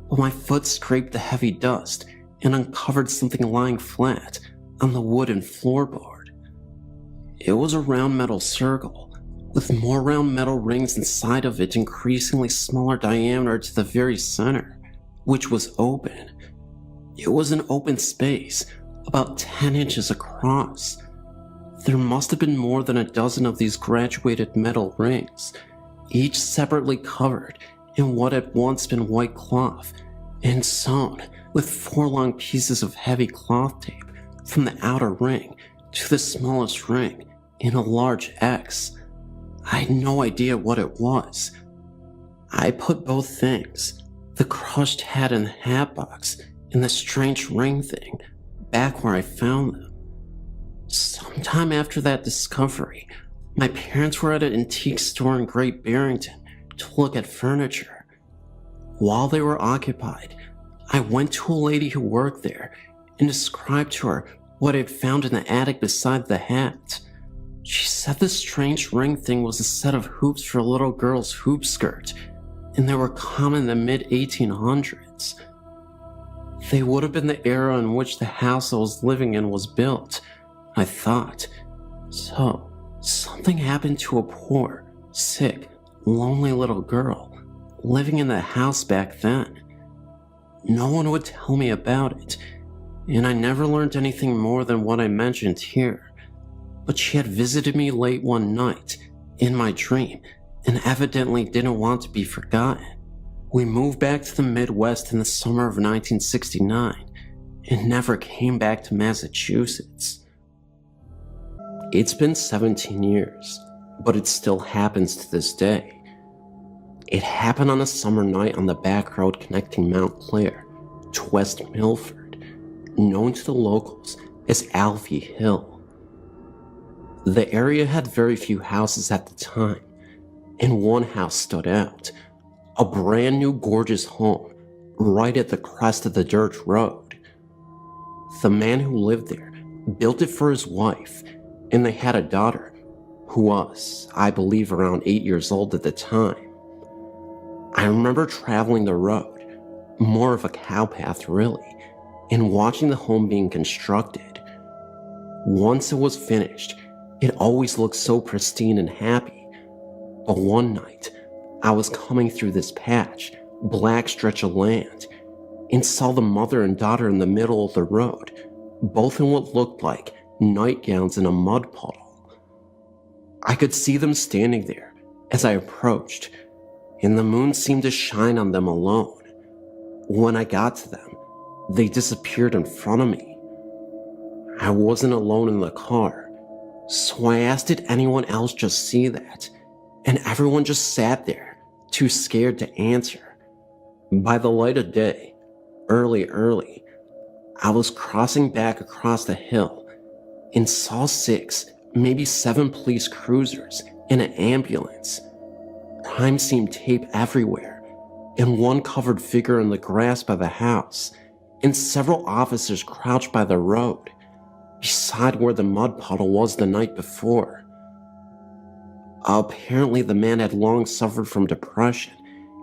but my foot scraped the heavy dust and uncovered something lying flat on the wooden floorboard. It was a round metal circle, with more round metal rings inside of it, increasingly smaller diameter to the very center, which was open. It was an open space, about 10 inches across. There must have been more than a dozen of these graduated metal rings, each separately covered in what had once been white cloth and sewn with 4 long pieces of heavy cloth tape from the outer ring to the smallest ring in a large X. I had no idea what it was. I put both things, the crushed hat and the hat box, and the strange ring thing, back where I found them. Sometime after that discovery, my parents were at an antique store in Great Barrington to look at furniture. While they were occupied, I went to a lady who worked there and described to her what I had found in the attic beside the hat. She said the strange ring thing was a set of hoops for a little girl's hoop skirt, and they were common in the mid-1800s. They would have been the era in which the house I was living in was built, I thought. So, something happened to a poor, sick, lonely little girl living in the house back then. No one would tell me about it, and I never learned anything more than what I mentioned here. But she had visited me late one night, in my dream, and evidently didn't want to be forgotten. We moved back to the Midwest in the summer of 1969, and never came back to Massachusetts. It's been 17 years, but it still happens to this day. It happened on a summer night on the back road connecting Mount Clair to West Milford, known to the locals as Alfie Hill. The area had very few houses at the time, and one house stood out, a brand new gorgeous home right at the crest of the dirt road. The man who lived there built it for his wife, and they had a daughter who was, I believe, around 8 years old at the time. I remember traveling the road, more of a cowpath really, and watching the home being constructed. Once it was finished, it always looked so pristine and happy. But one night, I was coming through this patch, black stretch of land, and saw the mother and daughter in the middle of the road, both in what looked like nightgowns in a mud puddle. I could see them standing there as I approached, and the moon seemed to shine on them alone. When I got to them, they disappeared in front of me. I wasn't alone in the car, so I asked, did anyone else just see that? and everyone just sat there, too scared to answer. By the light of day, early, I was crossing back across the hill and saw 6, maybe 7 police cruisers and an ambulance. Crime scene tape everywhere, and one covered figure in the grass by the house, and several officers crouched by the road, beside where the mud puddle was the night before. Apparently, the man had long suffered from depression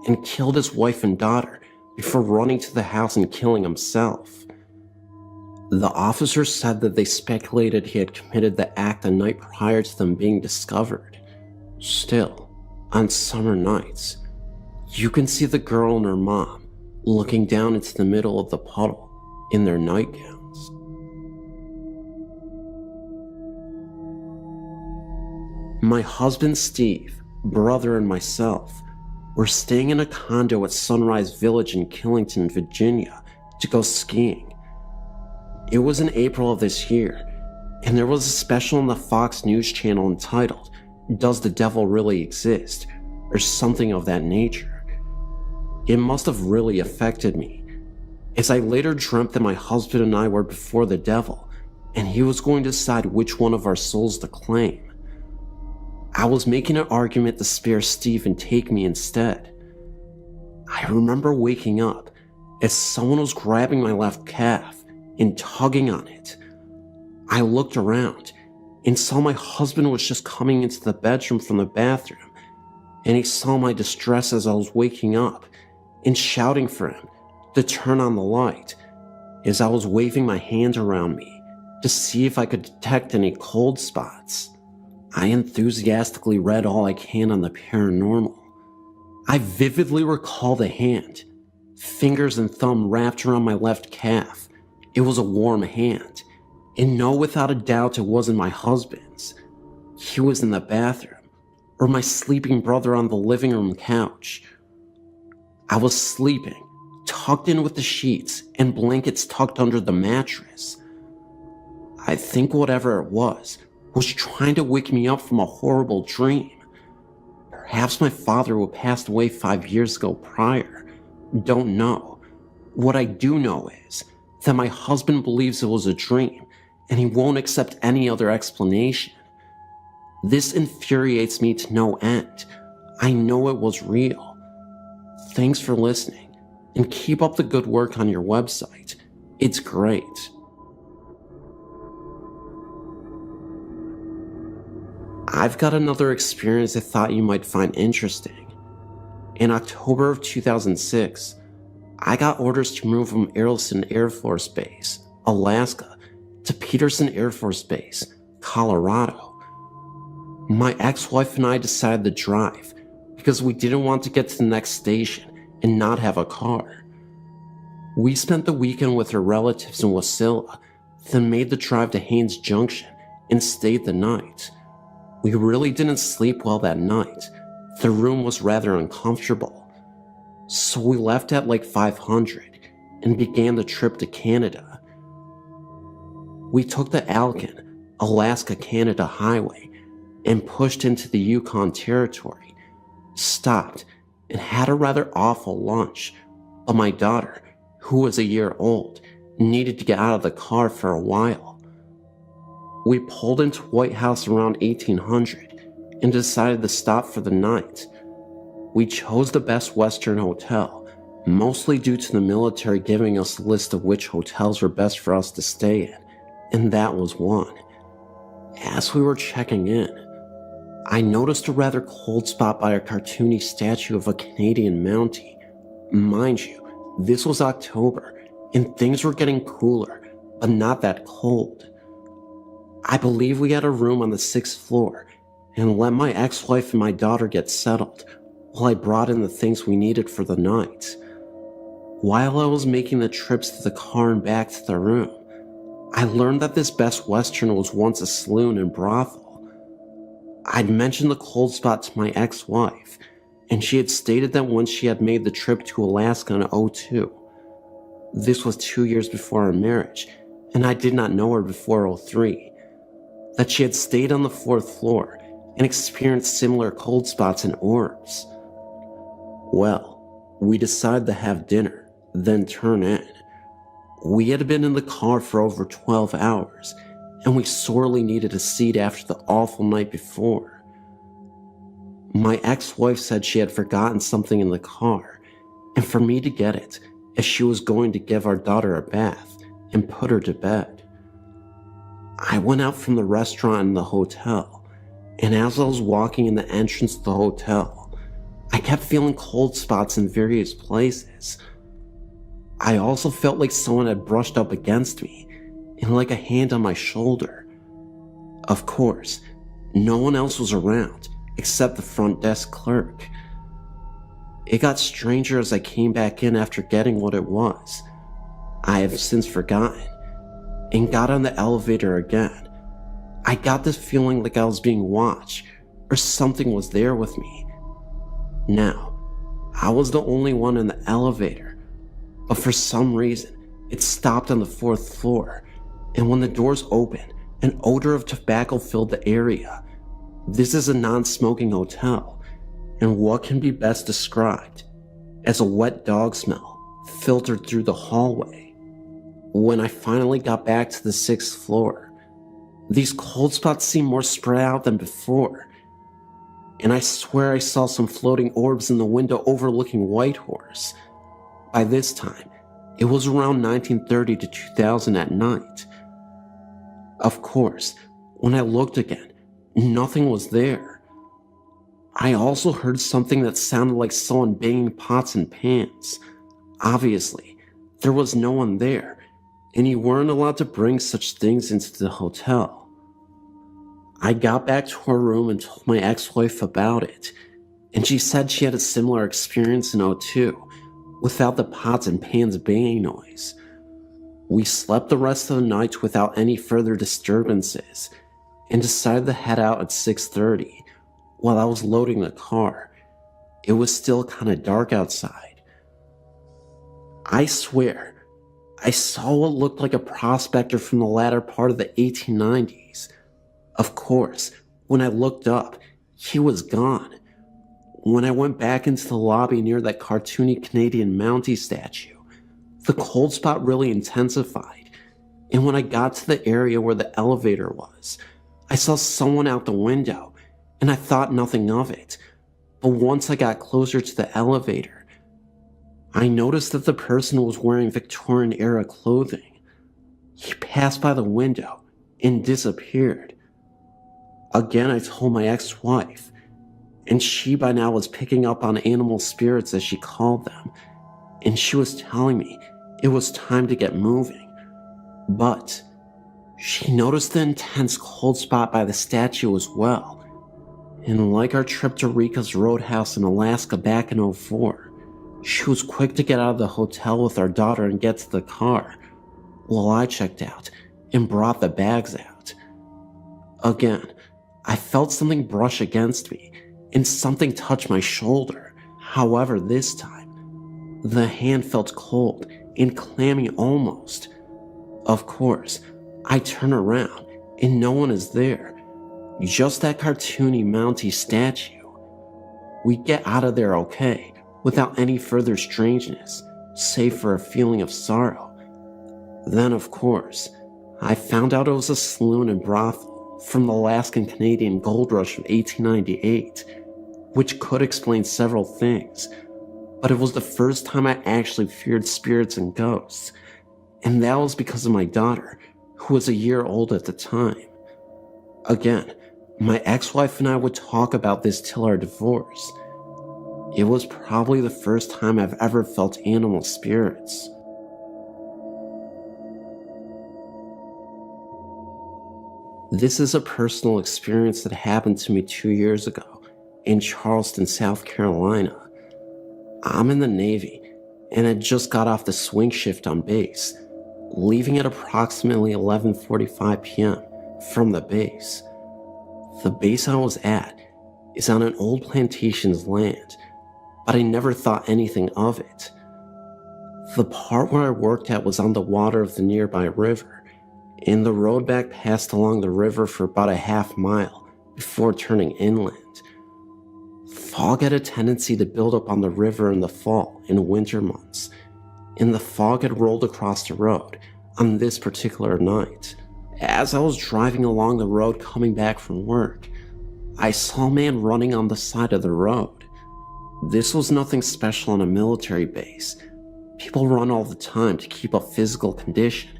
and killed his wife and daughter before running to the house and killing himself. The officers said that they speculated he had committed the act the night prior to them being discovered. Still, on summer nights, you can see the girl and her mom looking down into the middle of the puddle in their nightgowns. My husband Steve, brother, and myself were staying in a condo at Sunrise Village in Killington, Virginia, to go skiing. It was in April of this year, and there was a special on the Fox News channel entitled, "Does the Devil Really Exist?" or something of that nature. It must have really affected me, as I later dreamt that my husband and I were before the devil, and he was going to decide which one of our souls to claim. I was making an argument to spare Steve and take me instead. I remember waking up as someone was grabbing my left calf and tugging on it. I looked around and saw my husband was just coming into the bedroom from the bathroom, and he saw my distress as I was waking up and shouting for him to turn on the light as I was waving my hand around me to see if I could detect any cold spots. I enthusiastically read all I can on the paranormal. I vividly recall the hand, fingers and thumb wrapped around my left calf. It was a warm hand, and know without a doubt it wasn't my husband's. He was in the bathroom, or my sleeping brother on the living room couch. I was sleeping, tucked in with the sheets and blankets tucked under the mattress. I think whatever it was trying to wake me up from a horrible dream. Perhaps my father, who passed away 5 years ago prior. Don't know. What I do know is that my husband believes it was a dream, and he won't accept any other explanation. This infuriates me to no end. I know it was real. Thanks for listening, and keep up the good work on your website. It's great. I've got another experience I thought you might find interesting. In October of 2006, I got orders to move from Earlson Air Force Base, Alaska, to Peterson Air Force Base, Colorado. My ex-wife and I decided to drive because we didn't want to get to the next station and not have a car. We spent the weekend with her relatives in Wasilla, then made the drive to Haines Junction and stayed the night. We really didn't sleep well that night. The room was rather uncomfortable. So we left at like 500 and began the trip to Canada. We took the Alcan, Alaska-Canada highway and pushed into the Yukon Territory, stopped and had a rather awful lunch, but my daughter, who was a year old, needed to get out of the car for a while. We pulled into White House around 1800 and decided to stop for the night. We chose the Best Western Hotel, mostly due to the military giving us a list of which hotels were best for us to stay in, and that was one. As we were checking in, I noticed a rather cold spot by a cartoony statue of a Canadian Mountie. Mind you, this was October, and things were getting cooler, but not that cold. I believe we had a room on the 6th floor and let my ex-wife and my daughter get settled while I brought in the things we needed for the night. While I was making the trips to the car and back to the room, I learned that this Best Western was once a saloon and brothel. I'd mentioned the cold spot to my ex-wife, and she had stated that once she had made the trip to Alaska in '02. This was 2 years before our marriage, and I did not know her before '03. That she had stayed on the 4th floor and experienced similar cold spots and orbs. Well, we decided to have dinner, then turn in. We had been in the car for over 12 hours, and we sorely needed a seat after the awful night before. My ex-wife said she had forgotten something in the car, and for me to get it, as she was going to give our daughter a bath and put her to bed. I went out from the restaurant and the hotel, and as I was walking in the entrance of the hotel, I kept feeling cold spots in various places. I also felt like someone had brushed up against me, and like a hand on my shoulder. Of course, no one else was around except the front desk clerk. It got stranger as I came back in after getting what it was. I have since forgotten, and got on the elevator again. I got this feeling like I was being watched, or something was there with me. Now, I was the only one in the elevator, but for some reason, it stopped on the 4th floor, and when the doors opened, an odor of tobacco filled the area. This is a non-smoking hotel, and what can be best described as a wet dog smell filtered through the hallway. When I finally got back to the 6th floor, these cold spots seemed more spread out than before, and I swear I saw some floating orbs in the window overlooking Whitehorse. By this time, it was around 1930 to 2000 at night. Of course, when I looked again, nothing was there. I also heard something that sounded like someone banging pots and pans. Obviously, there was no one there, and you weren't allowed to bring such things into the hotel. I got back to her room and told my ex-wife about it, and she said she had a similar experience in '02, without the pots and pans banging noise. We slept the rest of the night without any further disturbances, and decided to head out at 6:30. While I was loading the car, it was still kinda dark outside. I swear, I saw what looked like a prospector from the latter part of the 1890s. Of course, when I looked up, he was gone. When I went back into the lobby near that cartoony Canadian Mountie statue, the cold spot really intensified, and when I got to the area where the elevator was, I saw someone out the window, and I thought nothing of it. But once I got closer to the elevator, I noticed that the person was wearing Victorian-era clothing. He passed by the window and disappeared. Again, I told my ex-wife, and she by now was picking up on animal spirits as she called them, and she was telling me it was time to get moving. But she noticed the intense cold spot by the statue as well, and like our trip to Rika's Roadhouse in Alaska back in '04, she was quick to get out of the hotel with our daughter and get to the car, while I checked out and brought the bags out. Again, I felt something brush against me, and something touched my shoulder. However, this time, the hand felt cold and clammy almost. Of course, I turn around, and no one is there. Just that cartoony Mountie statue. We get out of there okay, without any further strangeness, save for a feeling of sorrow. Then, of course, I found out it was a saloon and brothel from the Alaskan Canadian gold rush of 1898, which could explain several things, but it was the first time I actually feared spirits and ghosts, and that was because of my daughter, who was a year old at the time. Again, my ex-wife and I would talk about this till our divorce. It was probably the first time I've ever felt animal spirits. This is a personal experience that happened to me 2 years ago in Charleston, South Carolina. I'm in the Navy and had just got off the swing shift on base, leaving at approximately 11:45 p.m. from the base. The base I was at is on an old plantation's land, but I never thought anything of it. The part where I worked at was on the water of the nearby river, and the road back passed along the river for about a half mile before turning inland. Fog had a tendency to build up on the river in the fall and winter months, and the fog had rolled across the road on this particular night. As I was driving along the road coming back from work, I saw a man running on the side of the road. This was nothing special on a military base. People run all the time to keep up physical condition,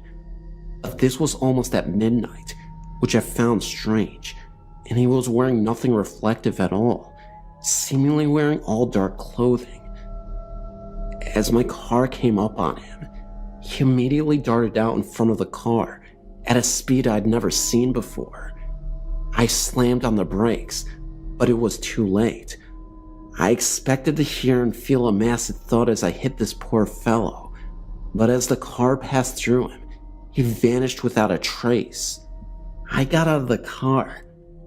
but this was almost at midnight, which I found strange, and he was wearing nothing reflective at all, seemingly wearing all dark clothing. As my car came up on him, he immediately darted out in front of the car at a speed I'd never seen before. I slammed on the brakes, but it was too late. I expected to hear and feel a massive thud as I hit this poor fellow, but as the car passed through him, he vanished without a trace. I got out of the car,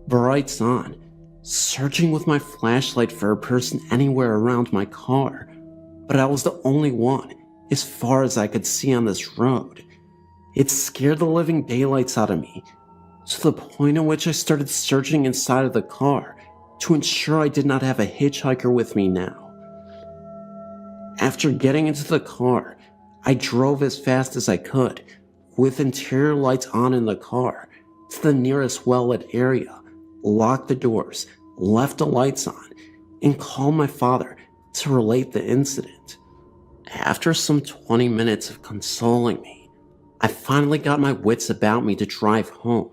brights on, searching with my flashlight for a person anywhere around my car, but I was the only one as far as I could see on this road. It scared the living daylights out of me, to the point at which I started searching inside of the car to ensure I did not have a hitchhiker with me now. After getting into the car, I drove as fast as I could, with interior lights on in the car, to the nearest well-lit area, locked the doors, left the lights on, and called my father to relate the incident. After some 20 minutes of consoling me, I finally got my wits about me to drive home.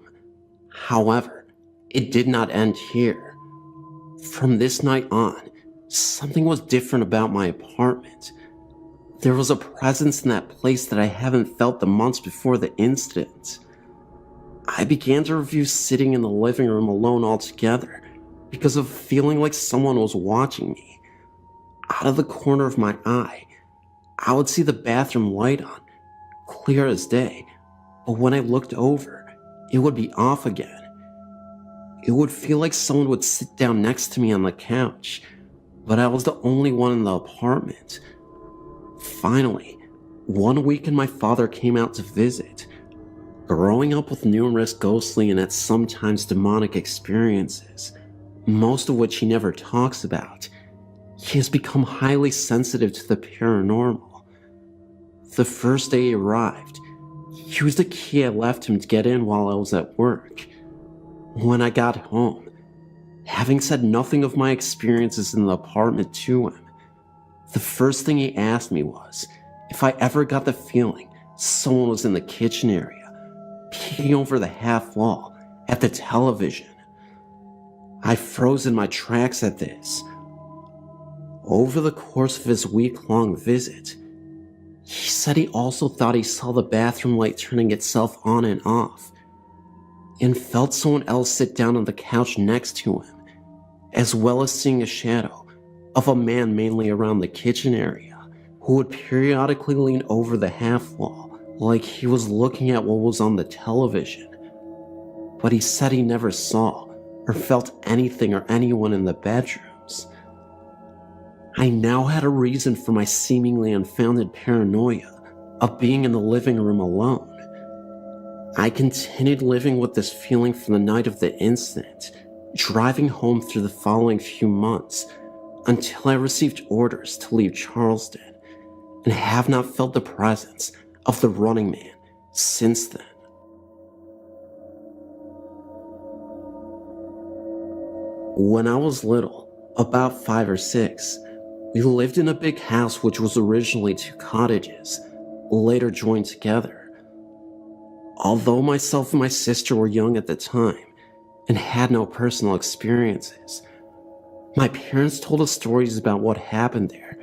However, it did not end here. From this night on, something was different about my apartment. There was a presence in that place that I haven't felt the months before the incident. I began to review sitting in the living room alone altogether because of feeling like someone was watching me. Out of the corner of my eye, I would see the bathroom light on, clear as day, but when I looked over, it would be off again. It would feel like someone would sit down next to me on the couch, but I was the only one in the apartment. Finally, one weekend my father came out to visit. Growing up with numerous ghostly and at sometimes demonic experiences, most of which he never talks about, he has become highly sensitive to the paranormal. The first day he arrived, he used the key I left him to get in while I was at work. When I got home, having said nothing of my experiences in the apartment to him, the first thing he asked me was if I ever got the feeling someone was in the kitchen area, peeking over the half wall at the television. I froze in my tracks at this. Over the course of his week-long visit, he said he also thought he saw the bathroom light turning itself on and off, and felt someone else sit down on the couch next to him, as well as seeing a shadow of a man mainly around the kitchen area, who would periodically lean over the half wall like he was looking at what was on the television. But he said he never saw or felt anything or anyone in the bedrooms. I now had a reason for my seemingly unfounded paranoia of being in the living room alone. I continued living with this feeling from the night of the incident, driving home through the following few months until I received orders to leave Charleston, and have not felt the presence of the running man since then. When I was little, about 5 or 6, we lived in a big house which was originally 2 cottages, later joined together. Although myself and my sister were young at the time and had no personal experiences, my parents told us stories about what happened there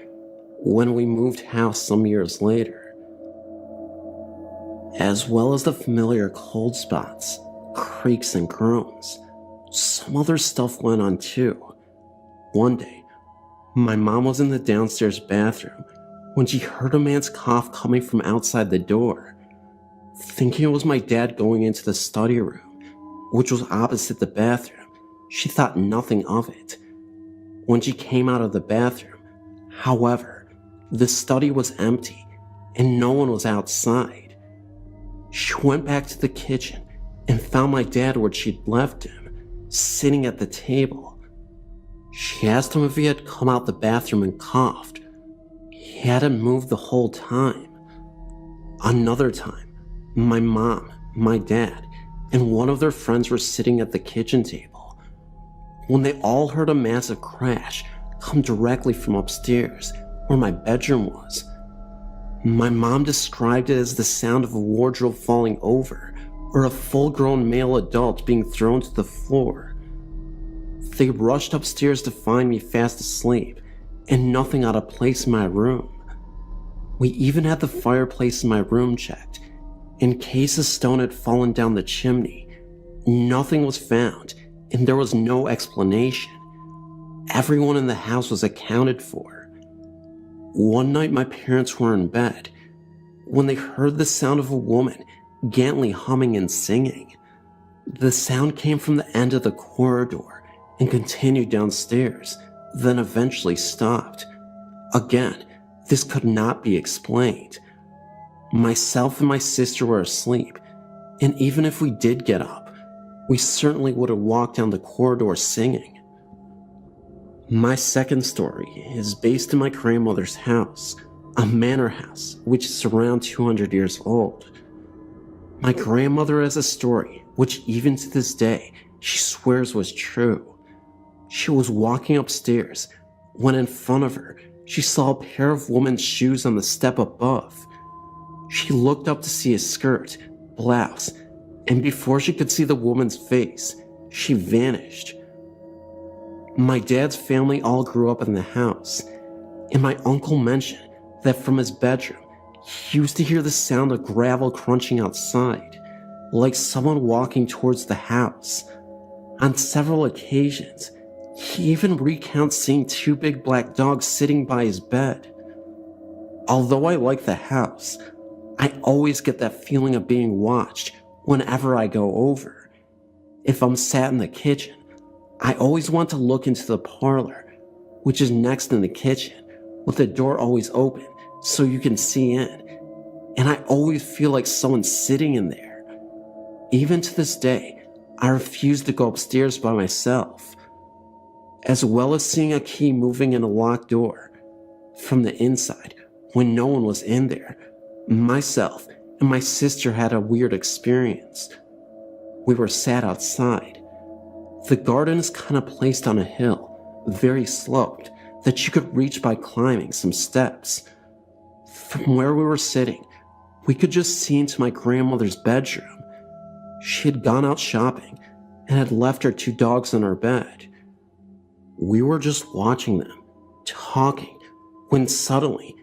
when we moved house some years later, as well as the familiar cold spots, creaks and groans. Some other stuff went on too. One day, my mom was in the downstairs bathroom when she heard a man's cough coming from outside the door. Thinking it was my dad going into the study room, which was opposite the bathroom, she thought nothing of it. When she came out of the bathroom, however, the study was empty and no one was outside. She went back to the kitchen and found my dad where she'd left him, sitting at the table. She asked him if he had come out the bathroom and coughed. He hadn't moved the whole time. Another time, my mom, my dad, and one of their friends were sitting at the kitchen table when they all heard a massive crash come directly from upstairs where my bedroom was. My mom described it as the sound of a wardrobe falling over or a full-grown male adult being thrown to the floor. They rushed upstairs to find me fast asleep and nothing out of place in my room. We even had the fireplace in my room checked in case a stone had fallen down the chimney. Nothing was found and there was no explanation. Everyone in the house was accounted for. One night my parents were in bed when they heard the sound of a woman gently humming and singing. The sound came from the end of the corridor and continued downstairs, then eventually stopped. Again, this could not be explained. Myself and my sister were asleep, and even if we did get up, we certainly would have walked down the corridor singing. My second story is based in my grandmother's house, a manor house which is around 200 years old. My grandmother has a story which even to this day she swears was true. She was walking upstairs when in front of her she saw a pair of women's shoes on the step above. She looked up to see a skirt, blouse, and before she could see the woman's face, she vanished. My dad's family all grew up in the house, and my uncle mentioned that from his bedroom, he used to hear the sound of gravel crunching outside, like someone walking towards the house. On several occasions, he even recounts seeing two big black dogs sitting by his bed. Although I like the house, I always get that feeling of being watched whenever I go over. If I'm sat in the kitchen, I always want to look into the parlor, which is next in the kitchen, with the door always open so you can see in, and I always feel like someone's sitting in there. Even to this day, I refuse to go upstairs by myself, as well as seeing a key moving in a locked door from the inside when no one was in there. Myself and my sister had a weird experience. We were sat outside. The garden is kind of placed on a hill, very sloped, that you could reach by climbing some steps. From where we were sitting, we could just see into my grandmother's bedroom. She had gone out shopping and had left her two dogs on our bed. We were just watching them, talking, when suddenly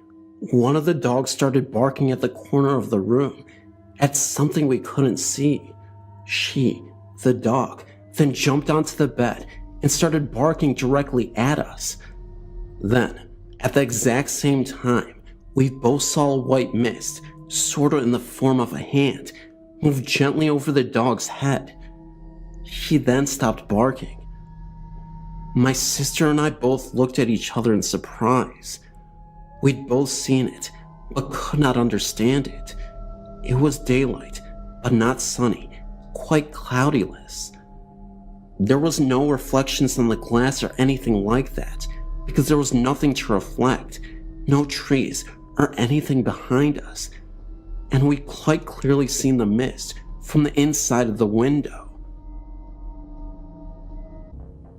one of the dogs started barking at the corner of the room at something we couldn't see. She, the dog, then jumped onto the bed and started barking directly at us. Then, at the exact same time, we both saw a white mist, sort of in the form of a hand, move gently over the dog's head. He then stopped barking. My sister and I both looked at each other in surprise. We'd both seen it, but could not understand it. It was daylight, but not sunny, quite cloudyless. There was no reflections on the glass or anything like that, because there was nothing to reflect, no trees or anything behind us, and we quite clearly seen the mist from the inside of the window.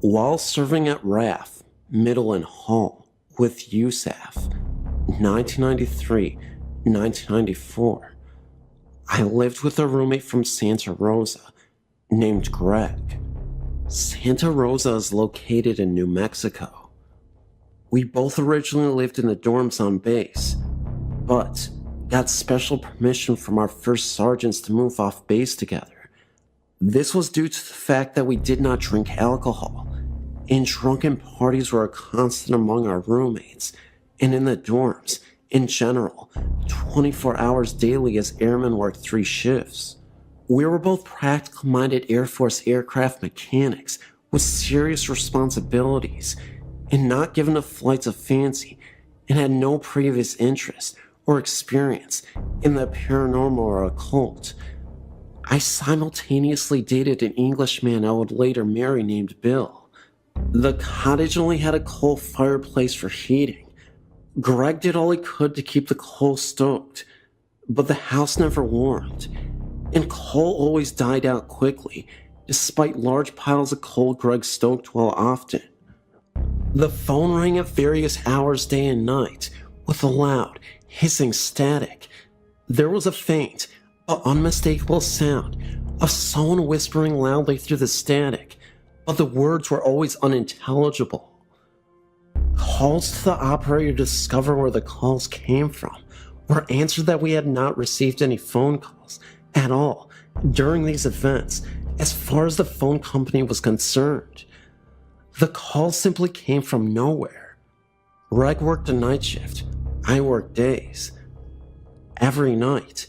While serving at RAF, Middle and Hall, with USAF, 1993-1994, I lived with a roommate from Santa Rosa named Greg. Santa Rosa is located in New Mexico. We both originally lived in the dorms on base, but got special permission from our first sergeants to move off base together. This was due to the fact that we did not drink alcohol, and drunken parties were a constant among our roommates, and in the dorms, in general, 24 hours daily as airmen worked 3 shifts. We were both practical-minded Air Force aircraft mechanics with serious responsibilities and not given to flights of fancy, and had no previous interest or experience in the paranormal or occult. I simultaneously dated an Englishman I would later marry named Bill. The cottage only had a coal fireplace for heating. Greg did all he could to keep the coal stoked, but the house never warmed, and coal always died out quickly, despite large piles of coal Greg stoked while often. The phone rang at various hours day and night, with a loud, hissing static. There was a faint, but unmistakable sound of someone whispering loudly through the static, but the words were always unintelligible. Calls to the operator to discover where the calls came from were answered that we had not received any phone calls at all during these events as far as the phone company was concerned. The calls simply came from nowhere. Greg worked a night shift. I worked days. Every night,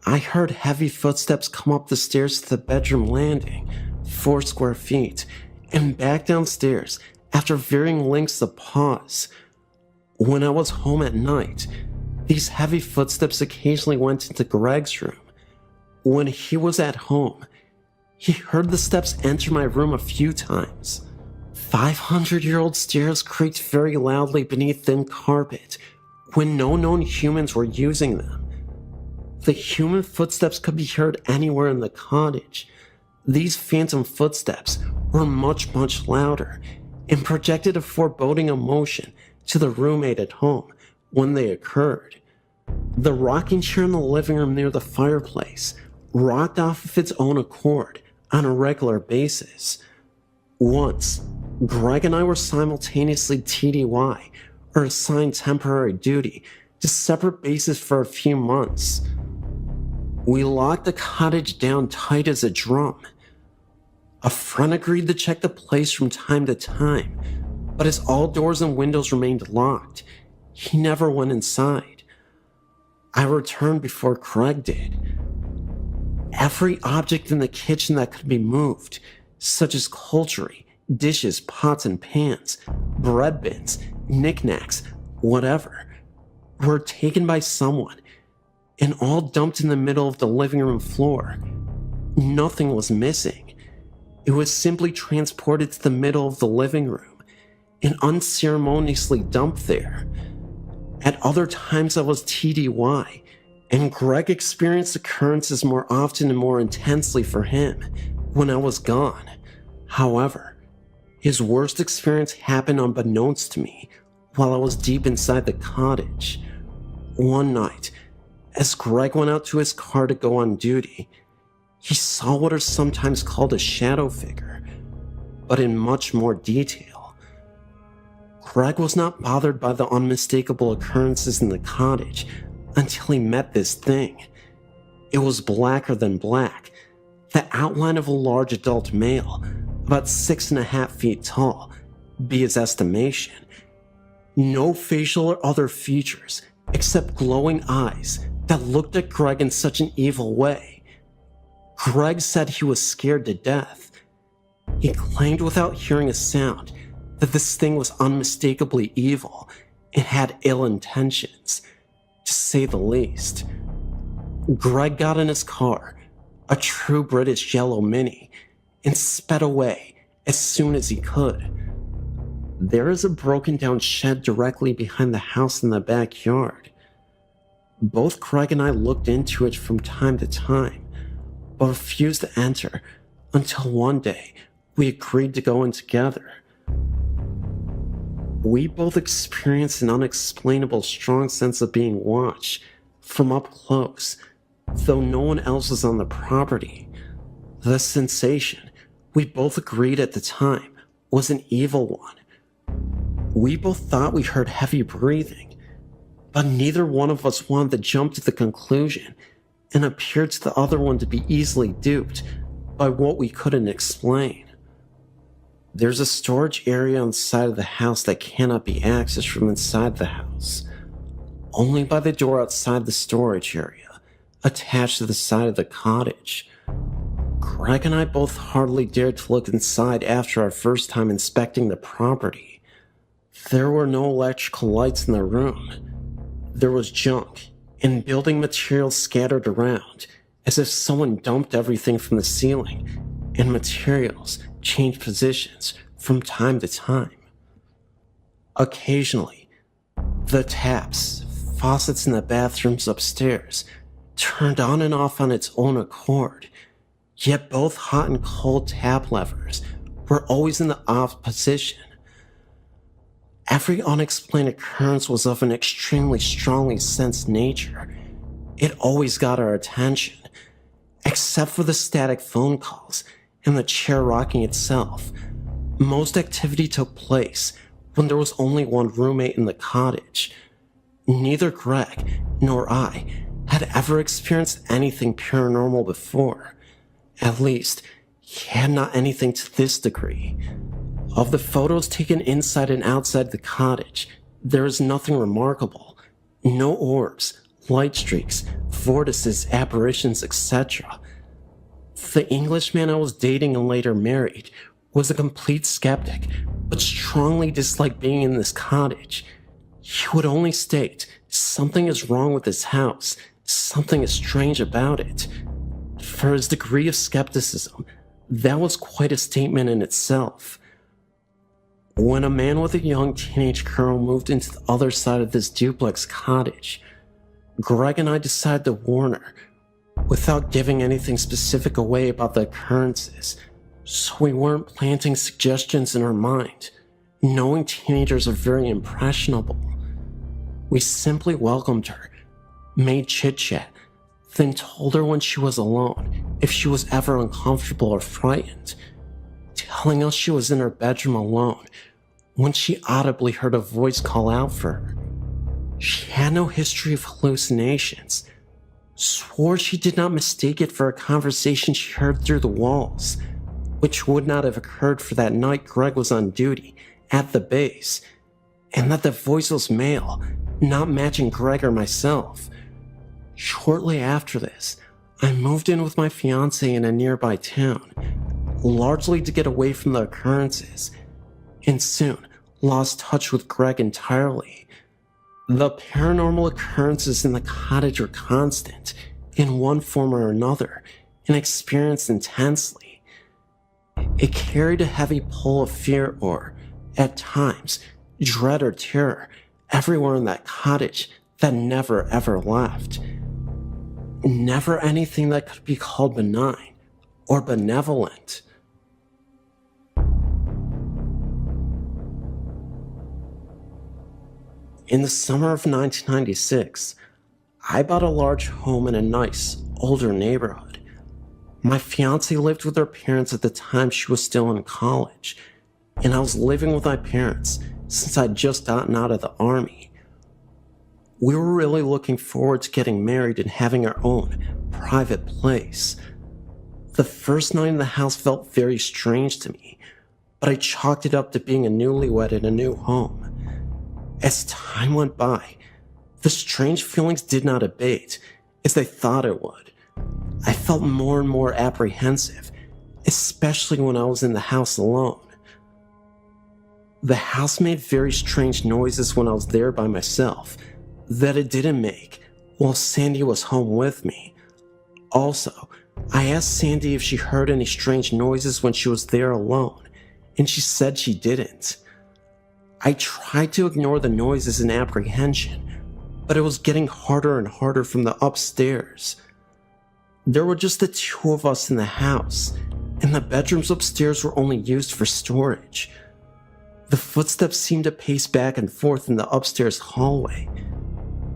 I heard heavy footsteps come up the stairs to the bedroom landing, 4 square feet, and back downstairs after varying lengths of pause. When I was home at night, these heavy footsteps occasionally went into Greg's room. When he was at home, he heard the steps enter my room a few times. 500-year-old stairs creaked very loudly beneath thin carpet when no known humans were using them. The human footsteps could be heard anywhere in the cottage. These phantom footsteps were much, much louder and projected a foreboding emotion to the roommate at home when they occurred. The rocking chair in the living room near the fireplace rocked off of its own accord on a regular basis. Once, Greg and I were simultaneously TDY, or assigned temporary duty, to separate bases for a few months. We locked the cottage down tight as a drum. A friend agreed to check the place from time to time, but as all doors and windows remained locked, he never went inside. I returned before Craig did. Every object in the kitchen that could be moved, such as cutlery, dishes, pots and pans, bread bins, knickknacks, whatever, were taken by someone and all dumped in the middle of the living room floor. Nothing was missing. It was simply transported to the middle of the living room and unceremoniously dumped there. At other times I was TDY, and Greg experienced occurrences more often and more intensely for him when I was gone. However, his worst experience happened unbeknownst to me while I was deep inside the cottage. One night, as Greg went out to his car to go on duty, he saw what are sometimes called a shadow figure, but in much more detail. Greg was not bothered by the unmistakable occurrences in the cottage until he met this thing. It was blacker than black, the outline of a large adult male, about 6.5 feet tall, be his estimation. No facial or other features, except glowing eyes that looked at Greg in such an evil way. Greg said he was scared to death. He claimed without hearing a sound that this thing was unmistakably evil and had ill intentions, to say the least. Greg got in his car, a true British yellow Mini, and sped away as soon as he could. There is a broken down shed directly behind the house in the backyard. Both Craig and I looked into it from time to time, but refused to enter until one day we agreed to go in together. We both experienced an unexplainable strong sense of being watched from up close, though no one else was on the property. The sensation, we both agreed at the time, was an evil one. We both thought we heard heavy breathing, but neither one of us wanted to jump to the conclusion and appeared to the other one to be easily duped by what we couldn't explain. There's a storage area on the side of the house that cannot be accessed from inside the house, only by the door outside the storage area, attached to the side of the cottage. Craig and I both hardly dared to look inside after our first time inspecting the property. There were no electrical lights in the room. There was junk and building materials scattered around, as if someone dumped everything from the ceiling, and materials changed positions from time to time. Occasionally, the taps, faucets in the bathrooms upstairs turned on and off on its own accord, yet both hot and cold tap levers were always in the off position. Every unexplained occurrence was of an extremely strongly sensed nature. It always got our attention, except for the static phone calls and the chair rocking itself. Most activity took place when there was only one roommate in the cottage. Neither Greg nor I had ever experienced anything paranormal before. At least, he had not anything to this degree. Of the photos taken inside and outside the cottage, there is nothing remarkable. No orbs, light streaks, vortices, apparitions, etc. The Englishman I was dating and later married was a complete skeptic, but strongly disliked being in this cottage. He would only state, something is wrong with this house, something is strange about it. For his degree of skepticism, that was quite a statement in itself. When a man with a young teenage girl moved into the other side of this duplex cottage, Greg and I decided to warn her, without giving anything specific away about the occurrences, so we weren't planting suggestions in her mind, knowing teenagers are very impressionable. We simply welcomed her, made chit-chat, then told her when she was alone if she was ever uncomfortable or frightened, telling us she was in her bedroom alone when she audibly heard a voice call out for her. She had no history of hallucinations, swore she did not mistake it for a conversation she heard through the walls, which would not have occurred for that night Greg was on duty at the base, and that the voice was male, not matching Greg or myself. Shortly after this, I moved in with my fiancé in a nearby town, largely to get away from the occurrences, and soon lost touch with Greg entirely. The paranormal occurrences in the cottage were constant, in one form or another, and experienced intensely. It carried a heavy pull of fear or, at times, dread or terror everywhere in that cottage that never ever left. Never anything that could be called benign or benevolent. In the summer of 1996, I bought a large home in a nice, older neighborhood. My fiancée lived with her parents at the time she was still in college, and I was living with my parents since I'd just gotten out of the army. We were really looking forward to getting married and having our own private place. The first night in the house felt very strange to me, but I chalked it up to being a newlywed in a new home. As time went by, the strange feelings did not abate as I thought it would. I felt more and more apprehensive, especially when I was in the house alone. The house made very strange noises when I was there by myself that it didn't make while Sandy was home with me. Also, I asked Sandy if she heard any strange noises when she was there alone, and she said she didn't. I tried to ignore the noises in apprehension, but it was getting harder and harder from the upstairs. There were just the two of us in the house, and the bedrooms upstairs were only used for storage. The footsteps seemed to pace back and forth in the upstairs hallway.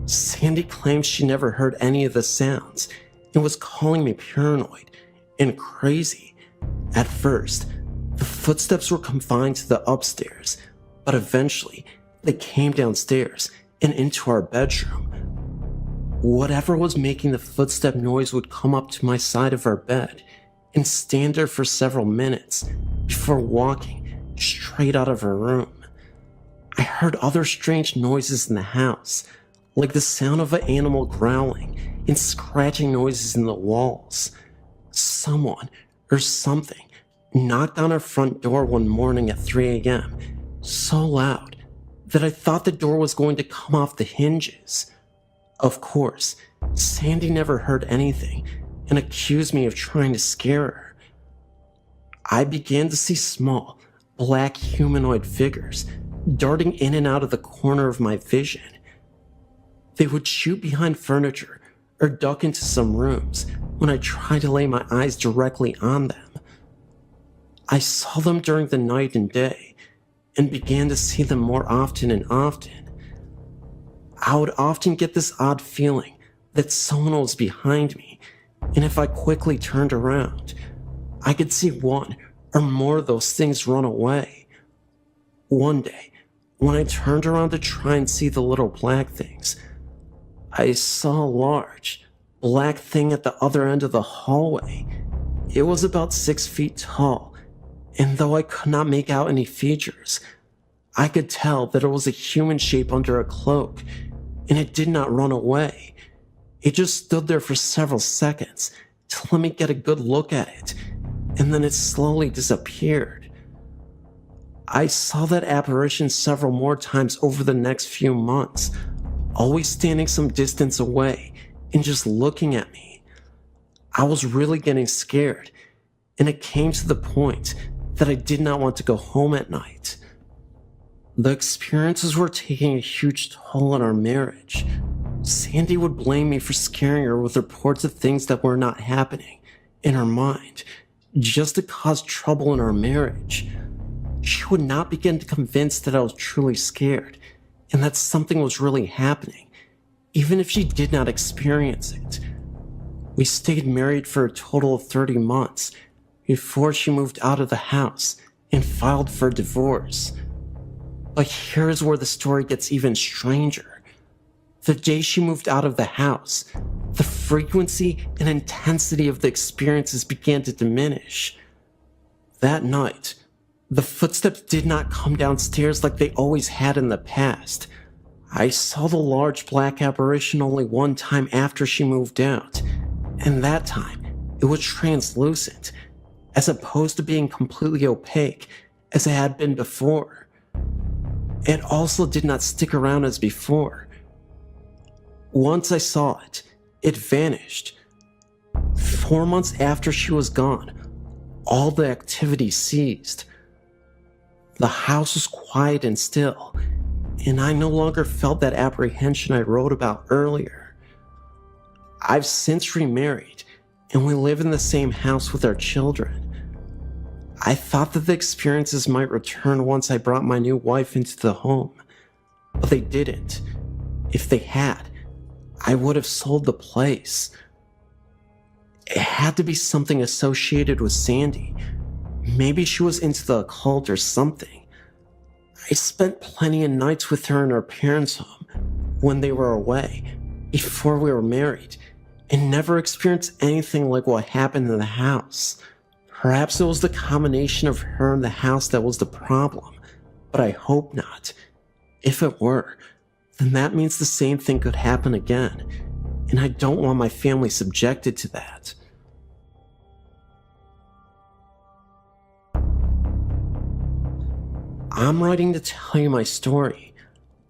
Sandy claimed she never heard any of the sounds and was calling me paranoid and crazy. At first, the footsteps were confined to the upstairs, but eventually they came downstairs and into our bedroom. Whatever was making the footstep noise would come up to my side of our bed and stand there for several minutes before walking straight out of her room. I heard other strange noises in the house, like the sound of an animal growling and scratching noises in the walls. Someone or something knocked on our front door one morning at 3 a.m. so loud that I thought the door was going to come off the hinges. Of course, Sandy never heard anything, and accused me of trying to scare her. I began to see small, black humanoid figures darting in and out of the corner of my vision. They would shoot behind furniture or duck into some rooms when I tried to lay my eyes directly on them. I saw them during the night and day, and began to see them more often and often. I would often get this odd feeling that someone was behind me, and if I quickly turned around, I could see one or more of those things run away. One day, when I turned around to try and see the little black things, I saw a large, black thing at the other end of the hallway. It was about 6 feet tall, and though I could not make out any features, I could tell that it was a human shape under a cloak, and it did not run away. It just stood there for several seconds to let me get a good look at it, and then it slowly disappeared. I saw that apparition several more times over the next few months, always standing some distance away and just looking at me. I was really getting scared, and it came to the point that I did not want to go home at night. The experiences were taking a huge toll on our marriage. Sandy would blame me for scaring her with reports of things that were not happening in her mind, just to cause trouble in our marriage. She would not begin to convince that I was truly scared and that something was really happening, even if she did not experience it. We stayed married for a total of 30 months before she moved out of the house and filed for divorce. But here's where the story gets even stranger. The day she moved out of the house, the frequency and intensity of the experiences began to diminish. That night, the footsteps did not come downstairs like they always had in the past. I saw the large black apparition only one time after she moved out, and that time it was translucent, as opposed to being completely opaque as it had been before. It also did not stick around as before. Once I saw it, it vanished. 4 months after she was gone, all the activity ceased. The house was quiet and still, and I no longer felt that apprehension I wrote about earlier. I've since remarried, and we live in the same house with our children. I thought that the experiences might return once I brought my new wife into the home, but they didn't. If they had, I would have sold the place. It had to be something associated with Sandy. Maybe she was into the occult or something. I spent plenty of nights with her in her parents' home when they were away, before we were married, and never experienced anything like what happened in the house. Perhaps it was the combination of her and the house that was the problem, but I hope not. If it were, then that means the same thing could happen again, and I don't want my family subjected to that. I'm writing to tell you my story.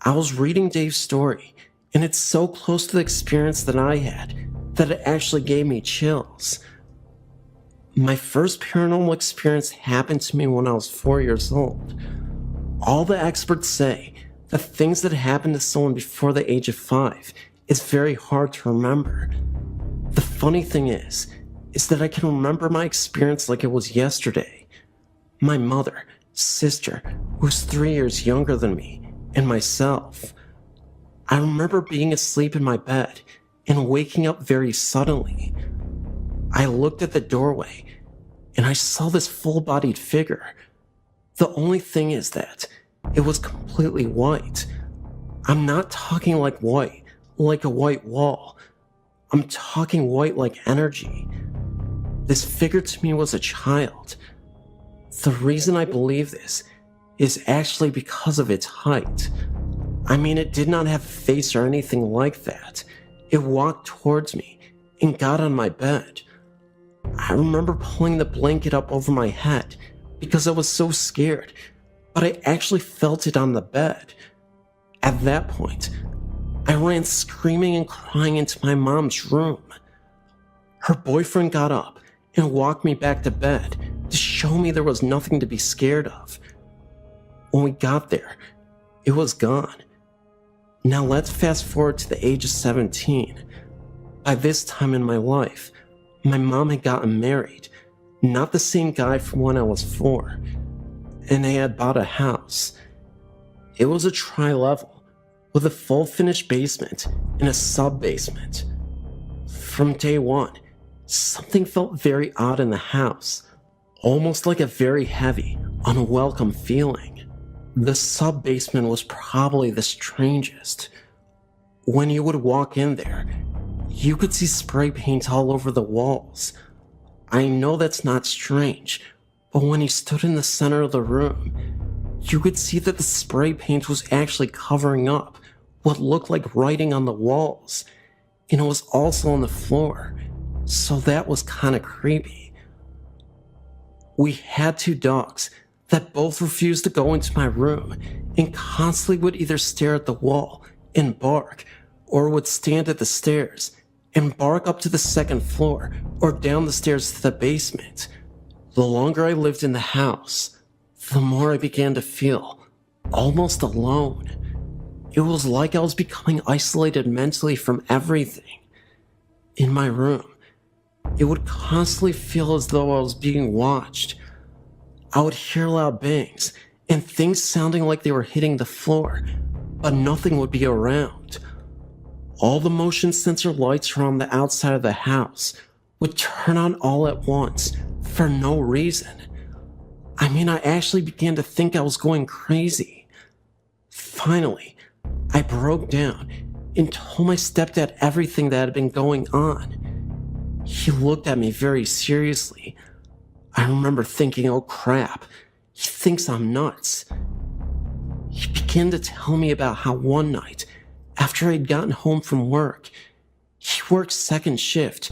I was reading Dave's story, and it's so close to the experience that I had that it actually gave me chills. My first paranormal experience happened to me when I was 4 years old. All the experts say that things that happen to someone before the age of 5 is very hard to remember. The funny thing is that I can remember my experience like it was yesterday. My mother, sister, who's 3 years younger than me, and myself. I remember being asleep in my bed and waking up very suddenly. I looked at the doorway, and I saw this full-bodied figure. The only thing is that it was completely white. I'm not talking like white, like a white wall. I'm talking white like energy. This figure to me was a child. The reason I believe this is actually because of its height. I mean, it did not have a face or anything like that. It walked towards me and got on my bed. I remember pulling the blanket up over my head because I was so scared, but I actually felt it on the bed. At that point, I ran screaming and crying into my mom's room. Her boyfriend got up and walked me back to bed to show me there was nothing to be scared of. When we got there, it was gone. Now let's fast forward to the age of 17. By this time in my life, my mom had gotten married, not the same guy from when I was 4, and they had bought a house. It was a tri-level with a full finished basement and a sub-basement. From day one, something felt very odd in the house, almost like a very heavy, unwelcome feeling. The sub-basement was probably the strangest. When you would walk in there, you could see spray paint all over the walls. I know that's not strange, but when you stood in the center of the room, you could see that the spray paint was actually covering up what looked like writing on the walls, and it was also on the floor, so that was kinda creepy. We had 2 dogs that both refused to go into my room and constantly would either stare at the wall and bark, or would stand at the stairs and bark up to the 2nd floor or down the stairs to the basement. The longer I lived in the house, the more I began to feel almost alone. It was like I was becoming isolated mentally from everything. In my room, it would constantly feel as though I was being watched. I would hear loud bangs and things sounding like they were hitting the floor, but nothing would be around. All the motion sensor lights around the outside of the house would turn on all at once for no reason. I mean, I actually began to think I was going crazy. Finally, I broke down and told my stepdad everything that had been going on. He looked at me very seriously. I remember thinking, oh crap, he thinks I'm nuts. He began to tell me about how one night, after I'd gotten home from work, he worked 2nd shift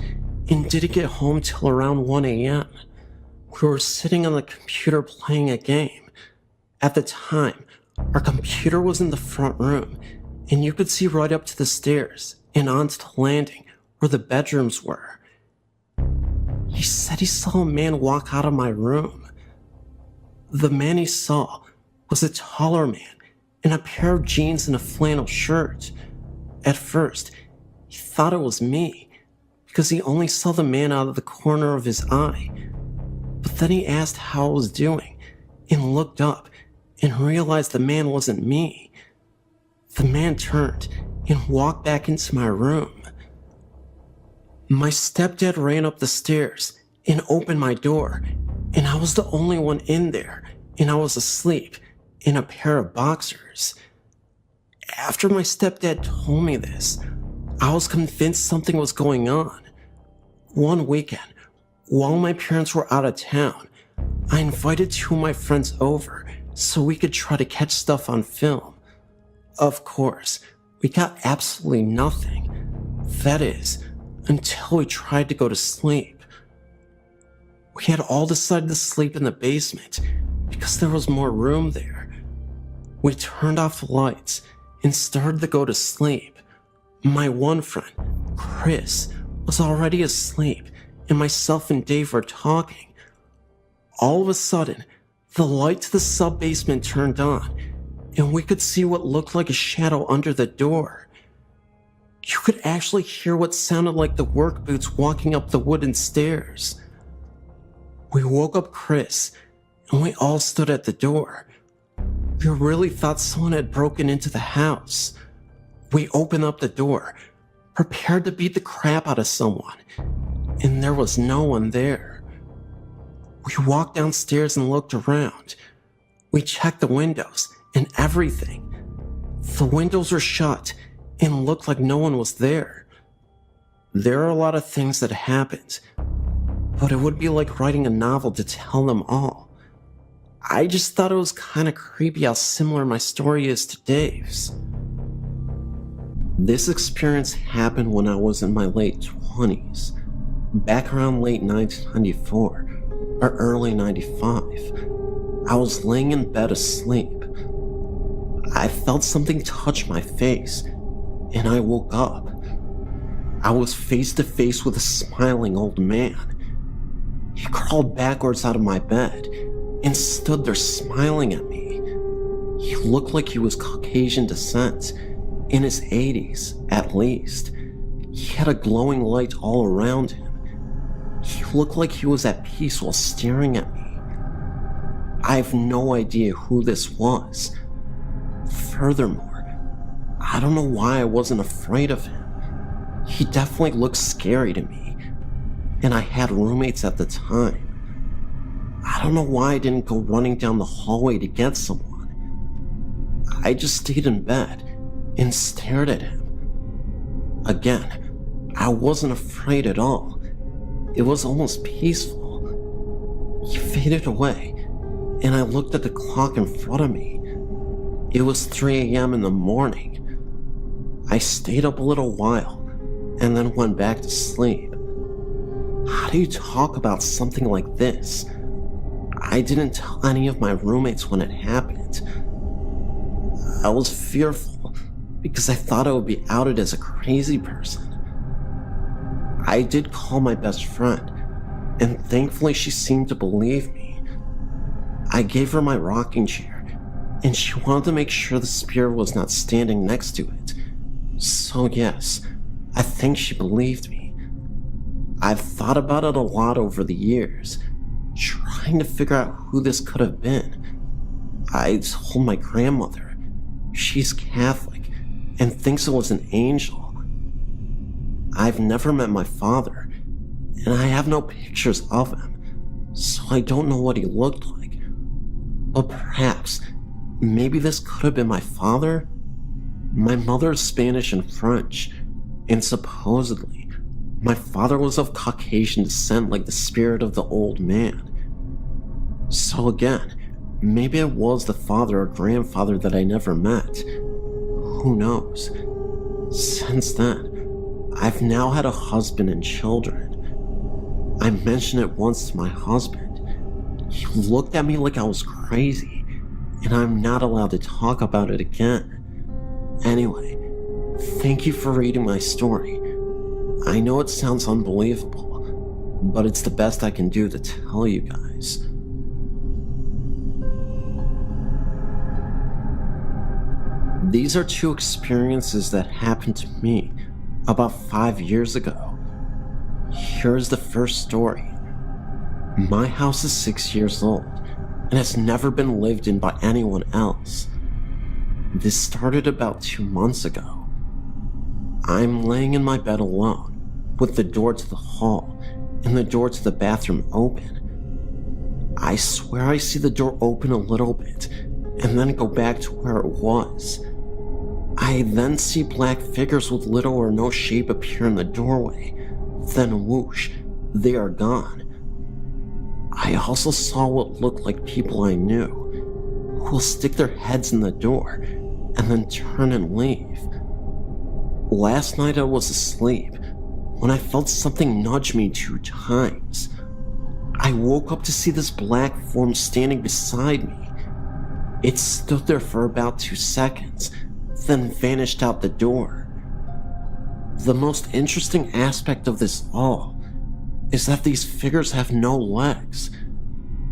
and didn't get home till around 1 a.m. We were sitting on the computer playing a game. At the time, our computer was in the front room, and you could see right up to the stairs and onto the landing where the bedrooms were. He said he saw a man walk out of my room. The man he saw was a taller man in a pair of jeans and a flannel shirt. At first, he thought it was me because he only saw the man out of the corner of his eye. But then he asked how I was doing and looked up and realized the man wasn't me. The man turned and walked back into my room. My stepdad ran up the stairs and opened my door, and I was the only one in there, and I was asleep in a pair of boxers. After my stepdad told me this, I was convinced something was going on. One weekend, while my parents were out of town, I invited 2 of my friends over so we could try to catch stuff on film. Of course, we got absolutely nothing. That is, until we tried to go to sleep. We had all decided to sleep in the basement because there was more room there. We turned off the lights and started to go to sleep. My one friend, Chris, was already asleep, and myself and Dave were talking. All of a sudden, the light to the sub-basement turned on, and we could see what looked like a shadow under the door. You could actually hear what sounded like the work boots walking up the wooden stairs. We woke up Chris, and we all stood at the door. We really thought someone had broken into the house. We opened up the door, prepared to beat the crap out of someone, and there was no one there. We walked downstairs and looked around. We checked the windows and everything. The windows were shut and looked like no one was there. There are a lot of things that happened, but it would be like writing a novel to tell them all. I just thought it was kind of creepy how similar my story is to Dave's. This experience happened when I was in my late 20s, back around late 1994 or early 95. I was laying in bed asleep. I felt something touch my face, and I woke up. I was face to face with a smiling old man. He crawled backwards out of my bed and stood there smiling at me. He looked like he was Caucasian descent, in his 80s at least. He had a glowing light all around him. He looked like he was at peace while staring at me. I have no idea who this was. Furthermore, I don't know why I wasn't afraid of him. He definitely looked scary to me, and I had roommates at the time. I don't know why I didn't go running down the hallway to get someone. I just stayed in bed and stared at him. Again, I wasn't afraid at all. It was almost peaceful. He faded away, and I looked at the clock in front of me. It was 3 a.m. in the morning. I stayed up a little while, and then went back to sleep. How do you talk about something like this? I didn't tell any of my roommates when it happened. I was fearful because I thought I would be outed as a crazy person. I did call my best friend, and thankfully she seemed to believe me. I gave her my rocking chair, and she wanted to make sure the spirit was not standing next to it. So yes, I think she believed me. I've thought about it a lot over the years, trying to figure out who this could have been. I told my grandmother. She's Catholic and thinks it was an angel. I've never met my father, and I have no pictures of him, so I don't know what he looked like. But perhaps, maybe this could have been my father? My mother is Spanish and French, and supposedly, my father was of Caucasian descent like the spirit of the old man. So again, maybe it was the father or grandfather that I never met. Who knows? Since then, I've now had a husband and children. I mentioned it once to my husband. He looked at me like I was crazy, and I'm not allowed to talk about it again. Anyway, thank you for reading my story. I know it sounds unbelievable, but it's the best I can do to tell you guys. These are two experiences that happened to me about 5 years ago. Here's the first story. My house is 6 years old and has never been lived in by anyone else. This started about 2 months ago. I'm laying in my bed alone, with the door to the hall and the door to the bathroom open. I swear I see the door open a little bit and then go back to where it was. I then see black figures with little or no shape appear in the doorway. Then whoosh, they are gone. I also saw what looked like people I knew, who will stick their heads in the door and then turn and leave. Last night I was asleep when I felt something nudge me 2 times. I woke up to see this black form standing beside me. It stood there for about 2 seconds, then vanished out the door. The most interesting aspect of this all is that these figures have no legs.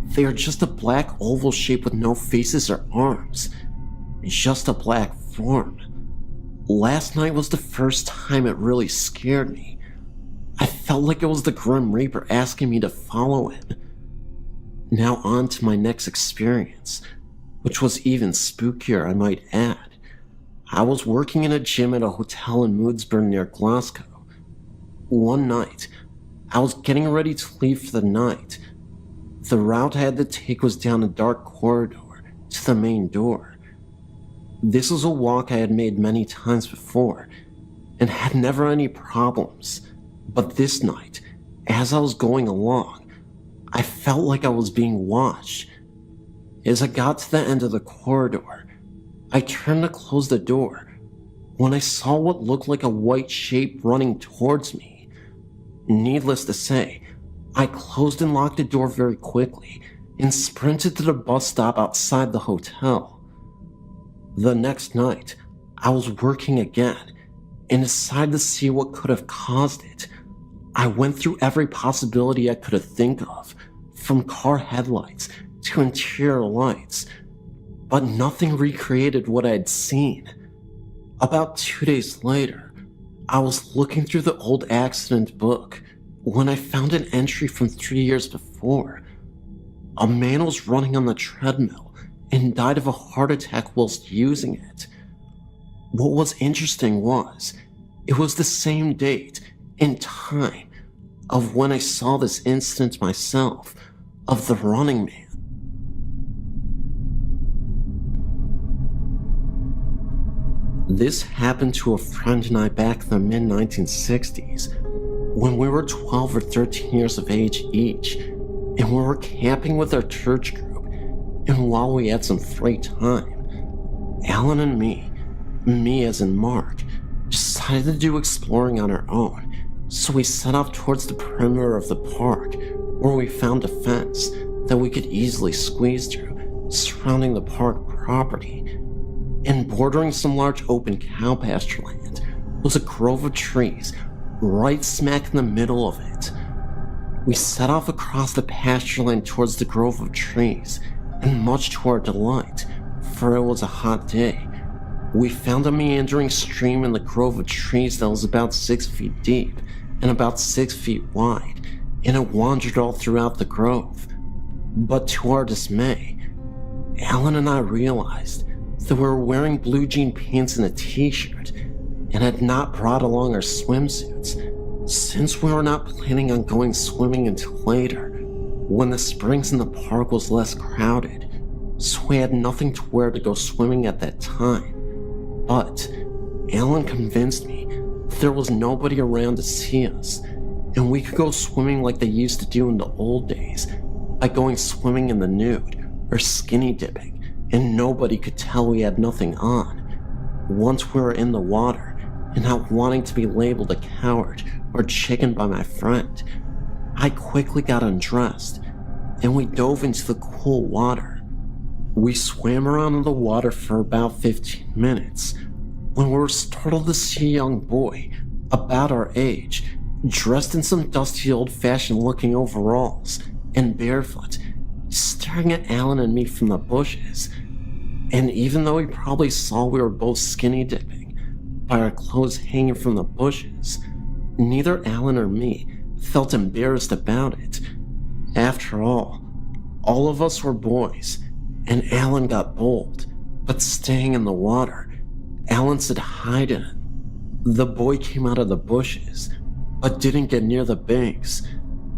They are just a black oval shape with no faces or arms. Just a black form. Last night was the first time it really scared me. I felt like it was the Grim Reaper asking me to follow him. Now on to my next experience, which was even spookier, I might add. I was working in a gym at a hotel in Moodsburn near Glasgow. One night, I was getting ready to leave for the night. The route I had to take was down a dark corridor to the main door. This was a walk I had made many times before, and had never any problems. But this night, as I was going along, I felt like I was being watched. As I got to the end of the corridor, I turned to close the door when I saw what looked like a white shape running towards me. Needless to say, I closed and locked the door very quickly and sprinted to the bus stop outside the hotel. The next night, I was working again, and decided to see what could have caused it. I went through every possibility I could have think of, from car headlights to interior lights, but nothing recreated what I had seen. About 2 days later, I was looking through the old accident book when I found an entry from 3 years before. A man was running on the treadmill and died of a heart attack whilst using it. What was interesting was, it was the same date and time of when I saw this incident myself, of the running man. This happened to a friend and I back in the mid-1960s, when we were 12 or 13 years of age each, and we were camping with our church group, and while we had some free time, Alan and me as in Mark, decided to do exploring on our own, so we set off towards the perimeter of the park, where we found a fence that we could easily squeeze through, surrounding the park property. And bordering some large open cow pasture land was a grove of trees right smack in the middle of it. We set off across the pasture land towards the grove of trees, and much to our delight, for it was a hot day, we found a meandering stream in the grove of trees that was about 6 feet deep and about 6 feet wide, and it wandered all throughout the grove. But to our dismay, Alan and I realized that we were wearing blue jean pants and a t-shirt, and had not brought along our swimsuits, since we were not planning on going swimming until later, when the springs in the park was less crowded, so we had nothing to wear to go swimming at that time. But Alan convinced me that there was nobody around to see us, and we could go swimming like they used to do in the old days, by going swimming in the nude or skinny dipping, and nobody could tell we had nothing on. Once we were in the water, and not wanting to be labeled a coward or chicken by my friend, I quickly got undressed, and we dove into the cool water. We swam around in the water for about 15 minutes, when we were startled to see a young boy, about our age, dressed in some dusty old-fashioned looking overalls, and barefoot, staring at Alan and me from the bushes. And even though he probably saw we were both skinny dipping, by our clothes hanging from the bushes, neither Alan or me felt embarrassed about it. After all of us were boys, and Alan got bold, but staying in the water, Alan said hi to him. The boy came out of the bushes, but didn't get near the banks,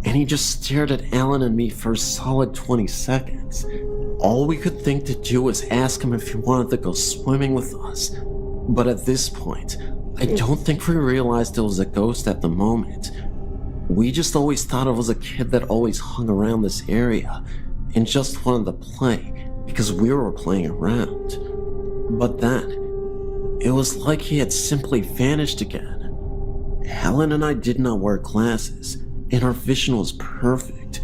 and he just stared at Alan and me for a solid 20 seconds. All we could think to do was ask him if he wanted to go swimming with us, but at this point, I don't think we realized it was a ghost at the moment. We just always thought it was a kid that always hung around this area, and just wanted to play because we were playing around. But then, it was like he had simply vanished again. Alan and I did not wear glasses, and our vision was perfect,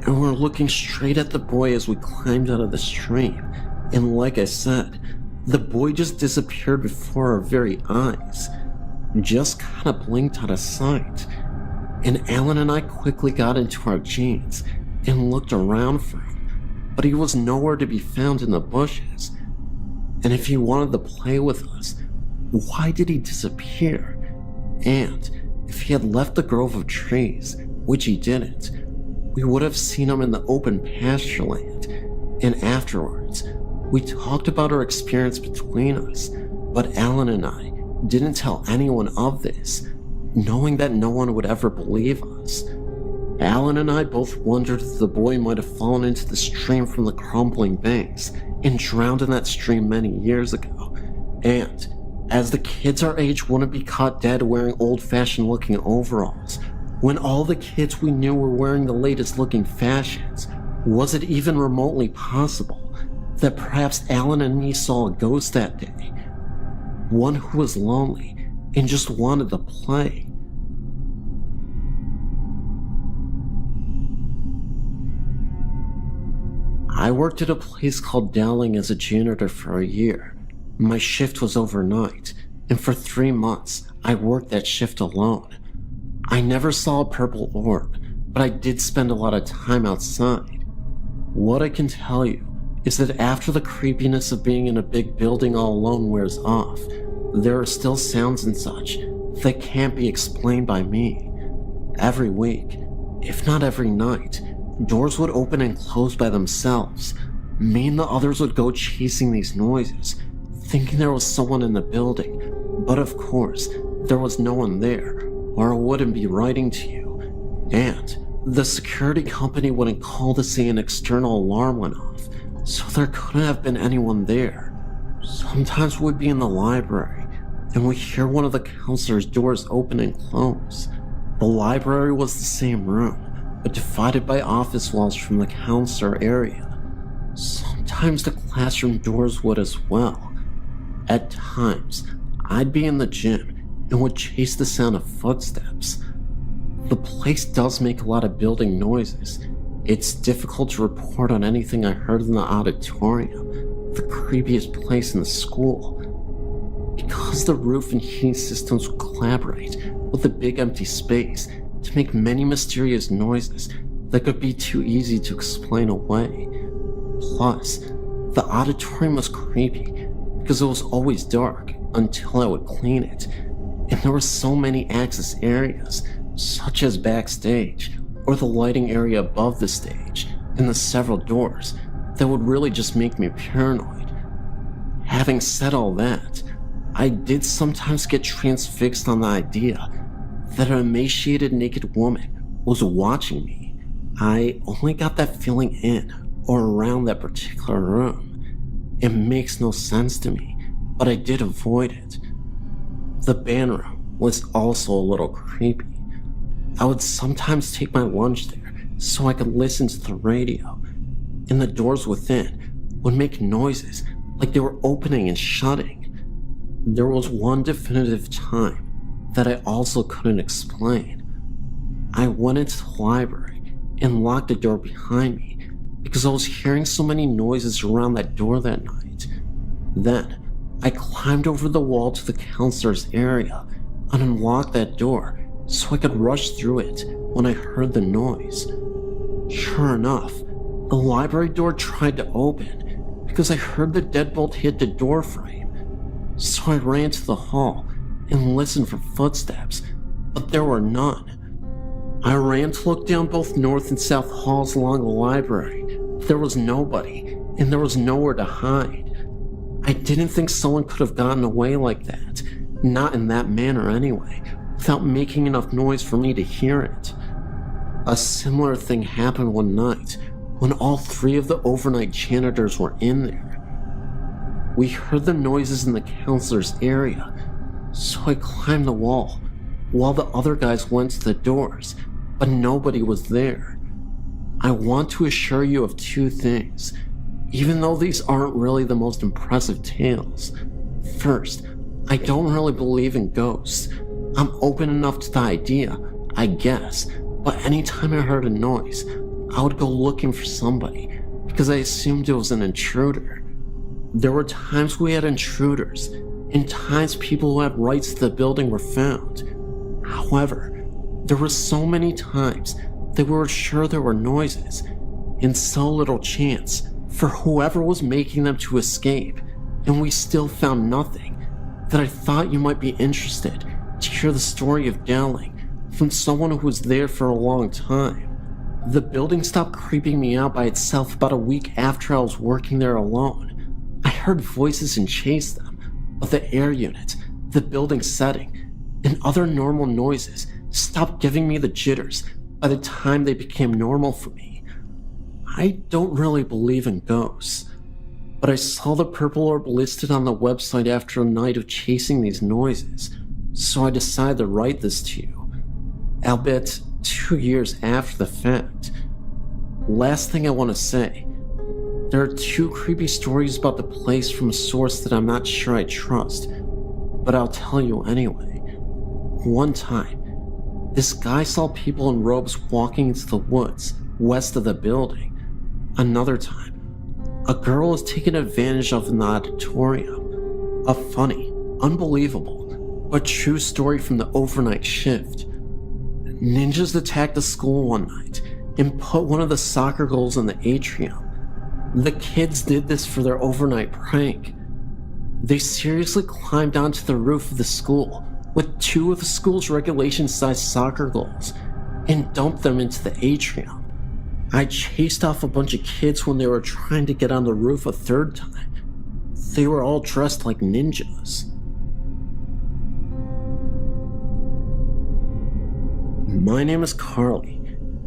and we were looking straight at the boy as we climbed out of the stream, and like I said, the boy just disappeared before our very eyes, just kinda blinked out of sight, and Alan and I quickly got into our jeans and looked around for him, but he was nowhere to be found in the bushes. And if he wanted to play with us, why did he disappear? And if he had left the grove of trees, which he didn't, we would have seen him in the open pasture land, and afterwards, we talked about our experience between us, but Alan and I didn't tell anyone of this, knowing that no one would ever believe us. Alan and I both wondered if the boy might have fallen into the stream from the crumbling banks and drowned in that stream many years ago, and as the kids our age wouldn't be caught dead wearing old-fashioned looking overalls, when all the kids we knew were wearing the latest looking fashions, was it even remotely possible that perhaps Alan and me saw a ghost that day? One who was lonely and just wanted to play. I worked at a place called Dowling as a janitor for a year. My shift was overnight, and for 3 months, I worked that shift alone. I never saw a purple orb, but I did spend a lot of time outside. What I can tell you is that after the creepiness of being in a big building all alone wears off, there are still sounds and such that can't be explained by me. Every week, if not every night, doors would open and close by themselves. Me and the others would go chasing these noises, thinking there was someone in the building, but of course, there was no one there, or I wouldn't be writing to you. And the security company wouldn't call to say an external alarm went off, so there couldn't have been anyone there. Sometimes we'd be in the library, and we'd hear one of the counselor's doors open and close. The library was the same room, but divided by office walls from the counselor area. Sometimes the classroom doors would as well. At times, I'd be in the gym and would chase the sound of footsteps. The place does make a lot of building noises. It's difficult to report on anything I heard in the auditorium, the creepiest place in the school, because the roof and heating systems would collaborate with a big empty space to make many mysterious noises that could be too easy to explain away. Plus, the auditorium was creepy because it was always dark until I would clean it, and there were so many access areas, such as backstage or the lighting area above the stage and the several doors, that would really just make me paranoid. Having said all that, I did sometimes get transfixed on the idea that an emaciated naked woman was watching me. I only got that feeling in or around that particular room. It makes no sense to me, but I did avoid it. The band room was also a little creepy. I would sometimes take my lunch there so I could listen to the radio, and the doors within would make noises like they were opening and shutting. There was one definitive time that I also couldn't explain. I went into the library and locked the door behind me because I was hearing so many noises around that door that night. Then, I climbed over the wall to the counselor's area and unlocked that door so I could rush through it when I heard the noise. Sure enough, the library door tried to open because I heard the deadbolt hit the door frame. So I ran to the hall and listened for footsteps, but there were none. I ran to look down both north and south halls along the library. There was nobody, and there was nowhere to hide. I didn't think someone could have gotten away like that, not in that manner anyway, without making enough noise for me to hear it. A similar thing happened one night when all 3 of the overnight janitors were in there. We heard the noises in the counselor's area, so I climbed the wall while the other guys went to the doors, but nobody was there. I want to assure you of 2 things, even though these aren't really the most impressive tales. First, I don't really believe in ghosts. I'm open enough to the idea, I guess, but anytime I heard a noise, I would go looking for somebody because I assumed it was an intruder. There were times we had intruders, and times people who had rights to the building were found. However, there were so many times that we were sure there were noises, and so little chance for whoever was making them to escape, and we still found nothing, that I thought you might be interested to hear the story of Dowling from someone who was there for a long time. The building stopped creeping me out by itself about a week after I was working there alone. I heard voices and chased them, but the air unit, the building setting, and other normal noises stopped giving me the jitters by the time they became normal for me. I don't really believe in ghosts, but I saw the purple orb listed on the website after a night of chasing these noises, so I decided to write this to you, albeit 2 years after the fact. Last thing I want to say, there are 2 creepy stories about the place from a source that I'm not sure I trust, but I'll tell you anyway. One time, this guy saw people in robes walking into the woods west of the building. Another time, a girl was taken advantage of in the auditorium. A funny, Unbelievable, but true story from the overnight shift. Ninjas attacked the school one night and put one of the soccer goals in the atrium. The kids did this for their overnight prank. They seriously climbed onto the roof of the school with 2 of the school's regulation-sized soccer goals and dumped them into the atrium. I chased off a bunch of kids when they were trying to get on the roof a 3rd time. They were all dressed like ninjas. My name is Carly,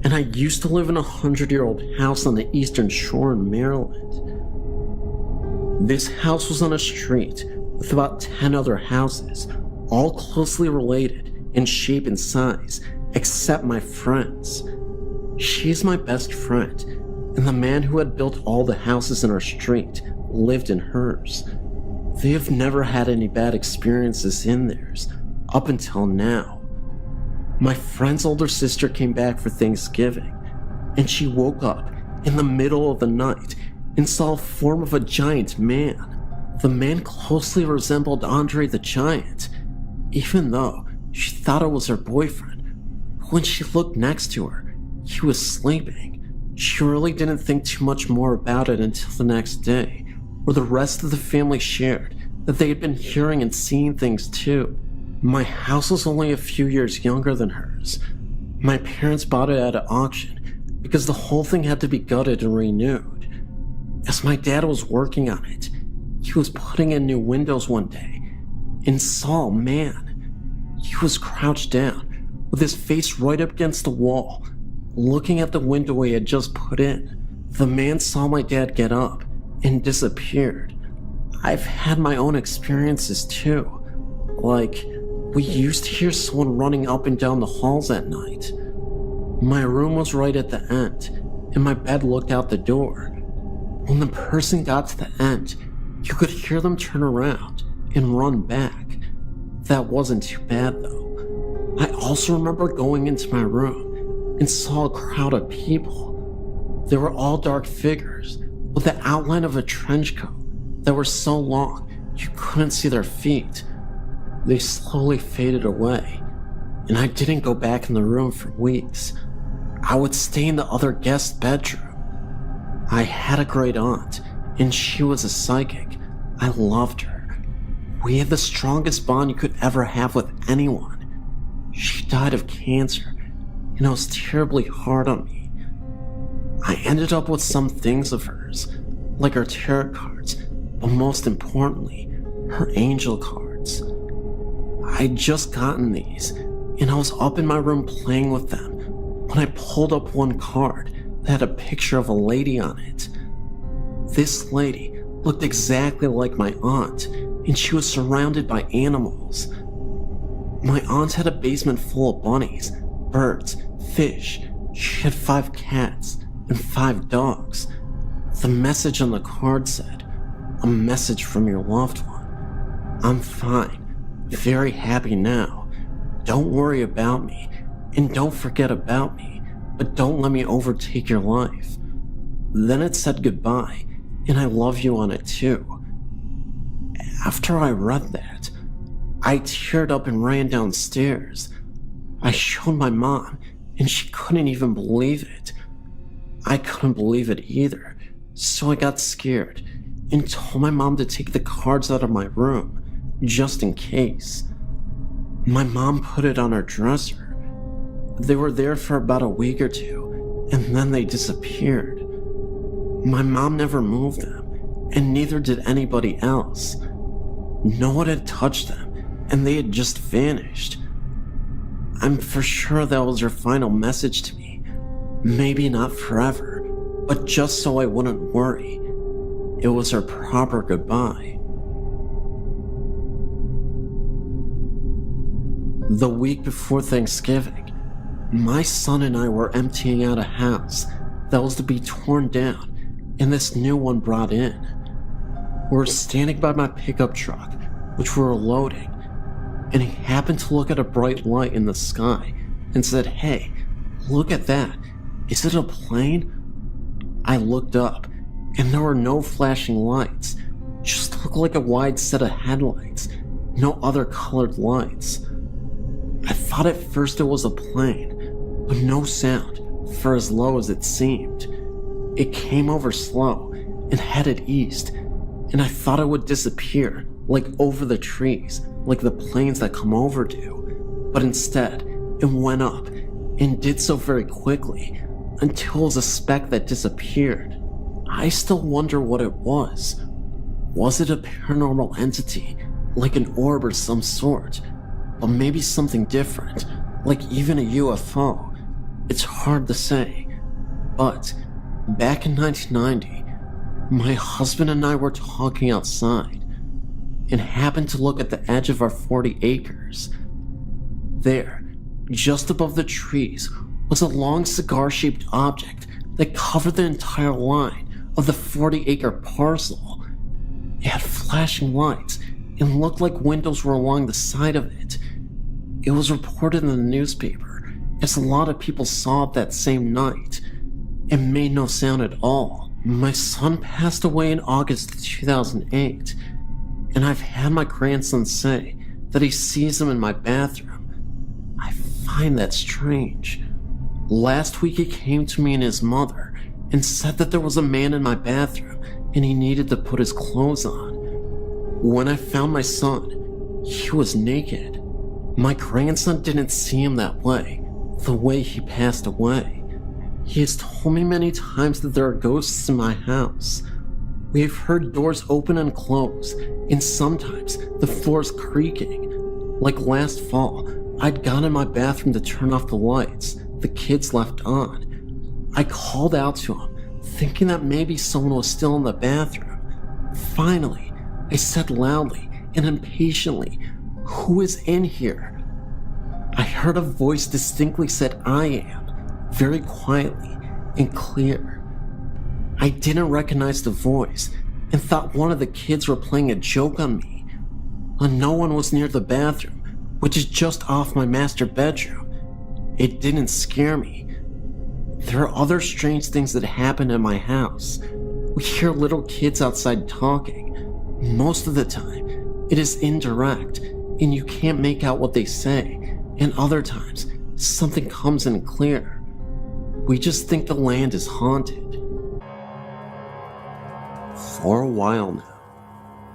and I used to live in a 100-year-old house on the Eastern Shore in Maryland. This house was on a street with about 10 other houses, all closely related in shape and size, except my friend's. She's my best friend, and the man who had built all the houses in our street lived in hers. They have never had any bad experiences in theirs, up until now. My friend's older sister came back for Thanksgiving, and she woke up in the middle of the night and saw a form of a giant man. The man closely resembled Andre the Giant, even though she thought it was her boyfriend. When she looked next to her, he was sleeping. She really didn't think too much more about it until the next day, where the rest of the family shared that they had been hearing and seeing things too. My house was only a few years younger than hers. My parents bought it at an auction because the whole thing had to be gutted and renewed. As my dad was working on it, he was putting in new windows one day and saw a man. He was crouched down with his face right up against the wall, looking at the window he had just put in. The man saw my dad get up and disappeared. I've had my own experiences too. Like, we used to hear someone running up and down the halls at night. My room was right at the end, and my bed looked out the door. When the person got to the end, you could hear them turn around and run back. That wasn't too bad though. I also remember going into my room and saw a crowd of people. They were all dark figures with the outline of a trench coat that were so long you couldn't see their feet. They slowly faded away, and I didn't go back in the room for weeks. I would stay in the other guest's bedroom. I had a great aunt, and she was a psychic. I loved her. We had the strongest bond you could ever have with anyone. She died of cancer, and it was terribly hard on me. I ended up with some things of hers, like her tarot cards, but most importantly, her angel cards. I'd just gotten these, and I was up in my room playing with them when I pulled up one card that had a picture of a lady on it. This lady looked exactly like my aunt, and she was surrounded by animals. My aunt had a basement full of bunnies, birds, fish. She had 5 cats and 5 dogs. The message on the card said, "A message from your loved one. I'm fine, very happy now. Don't worry about me, and don't forget about me, but don't let me overtake your life." Then it said goodbye, and I love you on it too. After I read that, I teared up and ran downstairs. I showed my mom, and she couldn't even believe it. I couldn't believe it either, so I got scared and told my mom to take the cards out of my room, just in case. My mom put it on her dresser. They were there for about a week or 2, and then they disappeared. My mom never moved them, and neither did anybody else. No one had touched them, and they had just vanished. I'm for sure that was her final message to me. Maybe not forever, but just so I wouldn't worry. It was her proper goodbye. The week before Thanksgiving, my son and I were emptying out a house that was to be torn down and this new one brought in. We were standing by my pickup truck, which we were loading, and he happened to look at a bright light in the sky and said, "Hey, look at that. Is it a plane?" I looked up, and there were no flashing lights, just looked like a wide set of headlights, no other colored lights. I thought at first it was a plane, but no sound for as low as it seemed. It came over slow and headed east, and I thought it would disappear, like over the trees, like the planes that come over do. But instead, it went up, and did so very quickly, until it was a speck that disappeared. I still wonder what it was. Was it a paranormal entity, like an orb or some sort? But maybe something different, like even a UFO. It's hard to say. But back in 1990, my husband and I were talking outside and happened to look at the edge of our 40 acres. There, just above the trees, was a long cigar-shaped object that covered the entire line of the 40-acre parcel. It had flashing lights and looked like windows were along the side of it. It was reported in the newspaper, as a lot of people saw it that same night. It made no sound at all. My son passed away in August of 2008, and I've had my grandson say that he sees him in my bathroom. I find that strange. Last week he came to me and his mother and said that there was a man in my bathroom and he needed to put his clothes on. When I found my son, he was naked. My grandson didn't see him that way, the way he passed away. He has told me many times that there are ghosts in my house. We have heard doors open and close, and sometimes the floor's creaking. Like last fall, I'd gone in my bathroom to turn off the lights the kids left on. I called out to him, thinking that maybe someone was still in the bathroom. Finally, I said loudly and impatiently, "Who is in here?" I heard a voice distinctly said, "I am," very quietly and clear. I didn't recognize the voice and thought one of the kids were playing a joke on me. No one was near the bathroom, which is just off my master bedroom. It didn't scare me. There are other strange things that happen in my house. We hear little kids outside talking. Most of the time, it is indirect, and you can't make out what they say, and other times, something comes in clear. We just think the land is haunted. For a while now,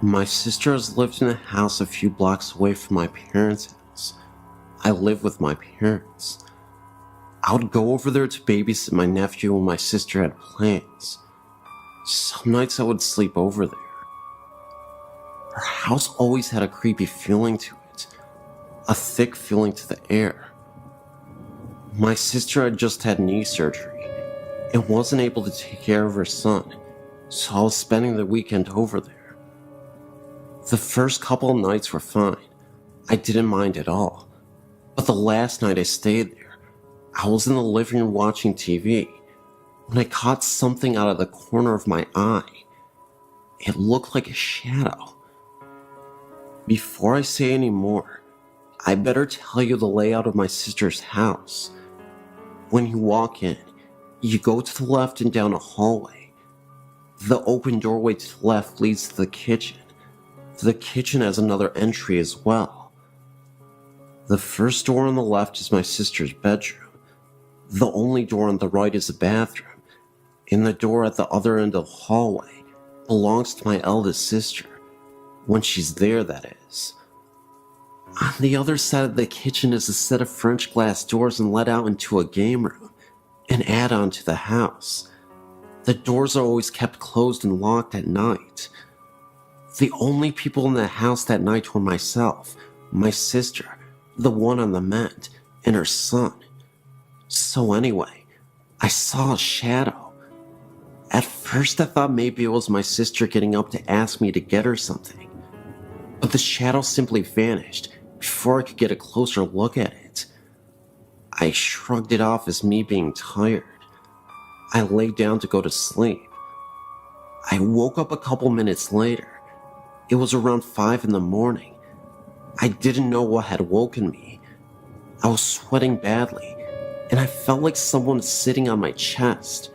my sister has lived in a house a few blocks away from my parents' house. I live with my parents. I would go over there to babysit my nephew when my sister had plans. Some nights I would sleep over there. Her house always had a creepy feeling to it, a thick feeling to the air. My sister had just had knee surgery and wasn't able to take care of her son, so I was spending the weekend over there. The first couple of nights were fine. I didn't mind at all. But the last night I stayed there, I was in the living room watching TV when I caught something out of the corner of my eye. It looked like a shadow. Before I say any more, I better tell you the layout of my sister's house. When you walk in, you go to the left and down a hallway. The open doorway to the left leads to the kitchen. The kitchen has another entry as well. The first door on the left is my sister's bedroom. The only door on the right is a bathroom, and the door at the other end of the hallway belongs to my eldest sister, when she's there, that is. On the other side of the kitchen is a set of French glass doors and let out into a game room, an add-on to the house. The doors are always kept closed and locked at night. The only people in the house that night were myself, my sister, the one on the mend, and her son. So anyway, I saw a shadow. At first I thought maybe it was my sister getting up to ask me to get her something. But the shadow simply vanished before I could get a closer look at it. I shrugged it off as me being tired. I lay down to go to sleep. I woke up a couple minutes later. It was around 5 in the morning. I didn't know what had woken me. I was sweating badly, and I felt like someone was sitting on my chest.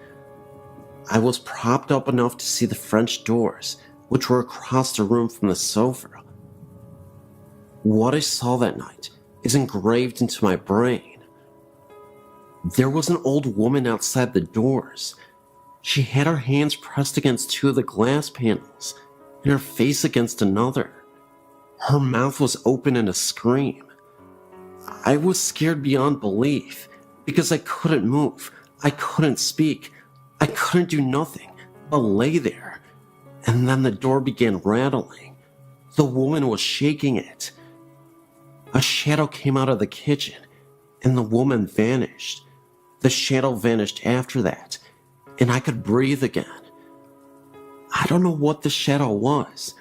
I was propped up enough to see the French doors, which were across the room from the sofa. What I saw that night is engraved into my brain. There was an old woman outside the doors. She had her hands pressed against two of the glass panels and her face against another. Her mouth was open in a scream. I was scared beyond belief because I couldn't move, I couldn't speak, I couldn't do nothing but lay there. And then the door began rattling. The woman was shaking it. A shadow came out of the kitchen and the woman vanished. The shadow vanished after that, and I could breathe again. I don't know what the shadow was,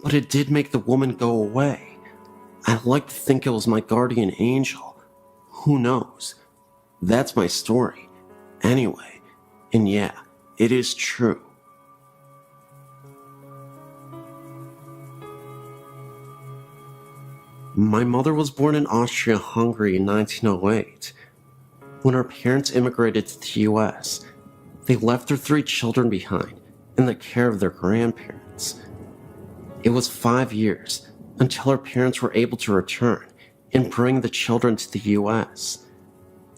but it did make the woman go away. I like to think it was my guardian angel. Who knows? That's my story. Anyway, and yeah, it is true. My mother was born in Austria-Hungary in 1908. When her parents immigrated to the US, they left their 3 children behind in the care of their grandparents. It was 5 years until her parents were able to return and bring the children to the US.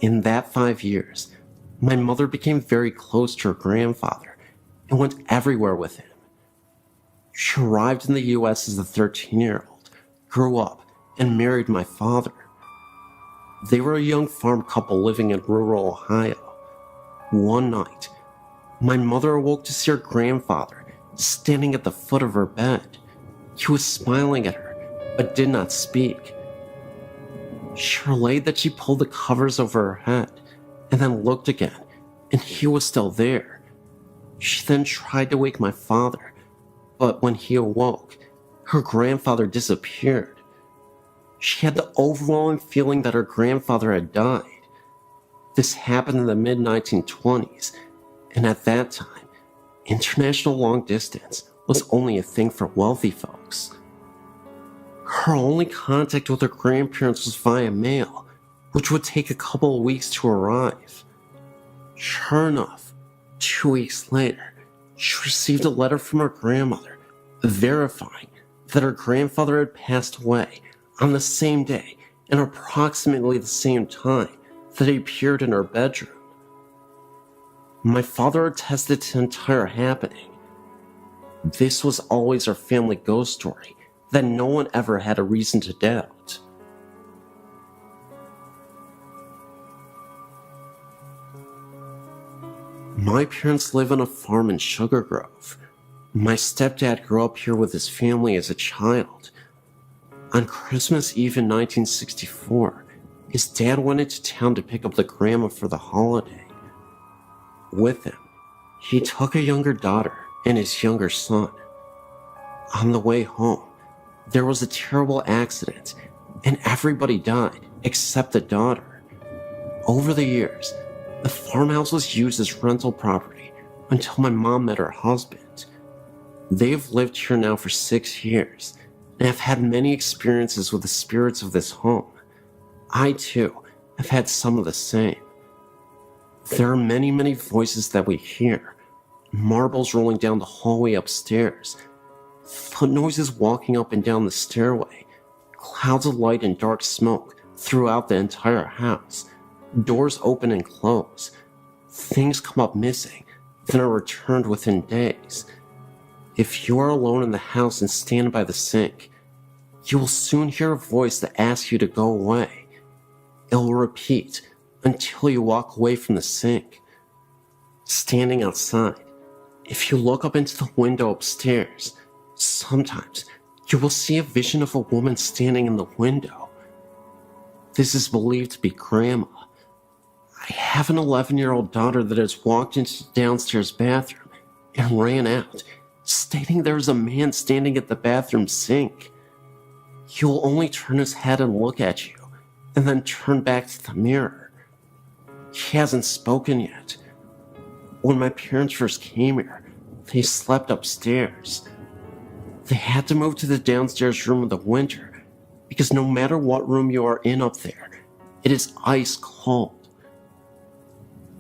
In that 5 years, my mother became very close to her grandfather and went everywhere with him. She arrived in the US as a 13-year-old, grew up, and married my father. They were a young farm couple living in rural Ohio. One night, my mother awoke to see her grandfather standing at the foot of her bed. He was smiling at her, but did not speak. She relayed that she pulled the covers over her head and then looked again, and he was still there. She then tried to wake my father, but when he awoke, her grandfather disappeared. She had the overwhelming feeling that her grandfather had died. This happened in the mid-1920s, and at that time, international long distance was only a thing for wealthy folks. Her only contact with her grandparents was via mail, which would take a couple of weeks to arrive. Sure enough, 2 weeks later, she received a letter from her grandmother verifying that her grandfather had passed away on the same day and approximately the same time that he appeared in her bedroom. My father attested to the entire happening. This was always our family ghost story that no one ever had a reason to doubt. My parents live on a farm in Sugar Grove. My stepdad grew up here with his family as a child. On Christmas Eve in 1964, his dad went into town to pick up the grandma for the holiday. With him, he took a younger daughter and his younger son. On the way home, there was a terrible accident, and everybody died except the daughter. Over the years, the farmhouse was used as rental property until my mom met her husband. They've lived here now for 6 years, and have had many experiences with the spirits of this home. I, too, have had some of the same. There are many, many voices that we hear. Marbles rolling down the hallway upstairs. Foot noises walking up and down the stairway. Clouds of light and dark smoke throughout the entire house. Doors open and close. Things come up missing, then are returned within days. If you are alone in the house and stand by the sink, you will soon hear a voice that asks you to go away. It will repeat until you walk away from the sink. Standing outside, if you look up into the window upstairs, sometimes you will see a vision of a woman standing in the window. This is believed to be Grandma. I have an 11-year-old daughter that has walked into the downstairs bathroom and ran out, stating there is a man standing at the bathroom sink. He will only turn his head and look at you, and then turn back to the mirror. He hasn't spoken yet. When my parents first came here, they slept upstairs. They had to move to the downstairs room in the winter, because no matter what room you are in up there, it is ice cold.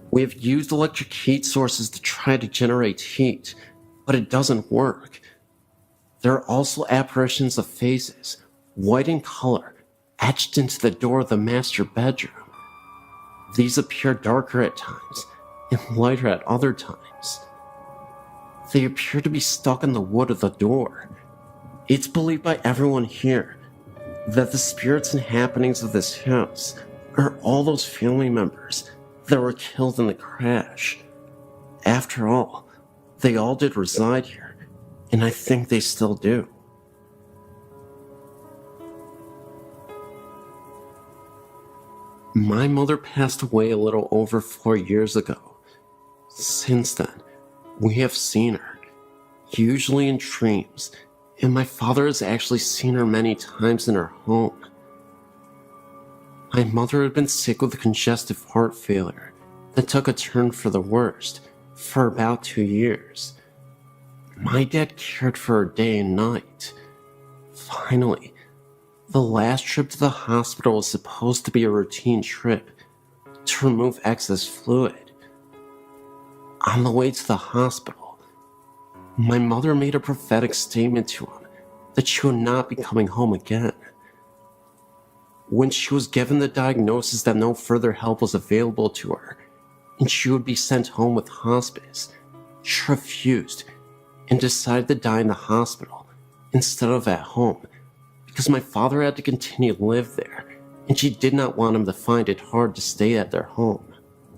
We have used electric heat sources to try to generate heat, but it doesn't work. There are also apparitions of faces, white in color, etched into the door of the master bedroom. These appear darker at times and lighter at other times. They appear to be stuck in the wood of the door. It's believed by everyone here that the spirits and happenings of this house are all those family members that were killed in the crash. After all, they all did reside here, and I think they still do. My mother passed away a little over 4 years ago. Since then, we have seen her, usually in dreams, and my father has actually seen her many times in her home. My mother had been sick with congestive heart failure that took a turn for the worst for about 2 years. My dad cared for her day and night. Finally, the last trip to the hospital was supposed to be a routine trip to remove excess fluid. On the way to the hospital, my mother made a prophetic statement to him that she would not be coming home again. When she was given the diagnosis that no further help was available to her and she would be sent home with hospice, she refused and decided to die in the hospital instead of at home because my father had to continue to live there and she did not want him to find it hard to stay at their home.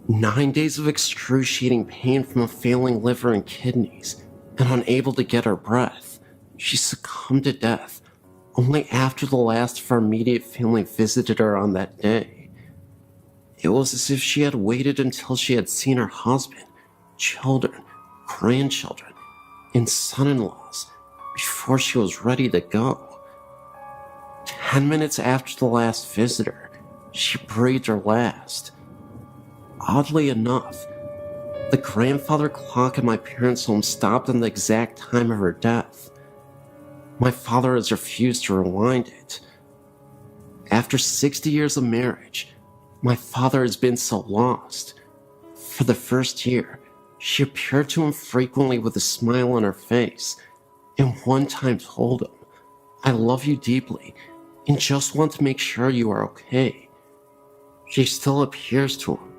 9 days of excruciating pain from a failing liver and kidneys, and unable to get her breath, she succumbed to death only after the last of our immediate family visited her on that day. It was as if she had waited until she had seen her husband, children, grandchildren, and son-in-laws before she was ready to go. 10 minutes after the last visitor, she breathed her last. Oddly enough, the grandfather clock in my parents' home stopped on the exact time of her death. My father has refused to rewind it. After 60 years of marriage, my father has been so lost. For the first year, she appeared to him frequently with a smile on her face, and one time told him, "I love you deeply, and just want to make sure you are okay." She still appears to him,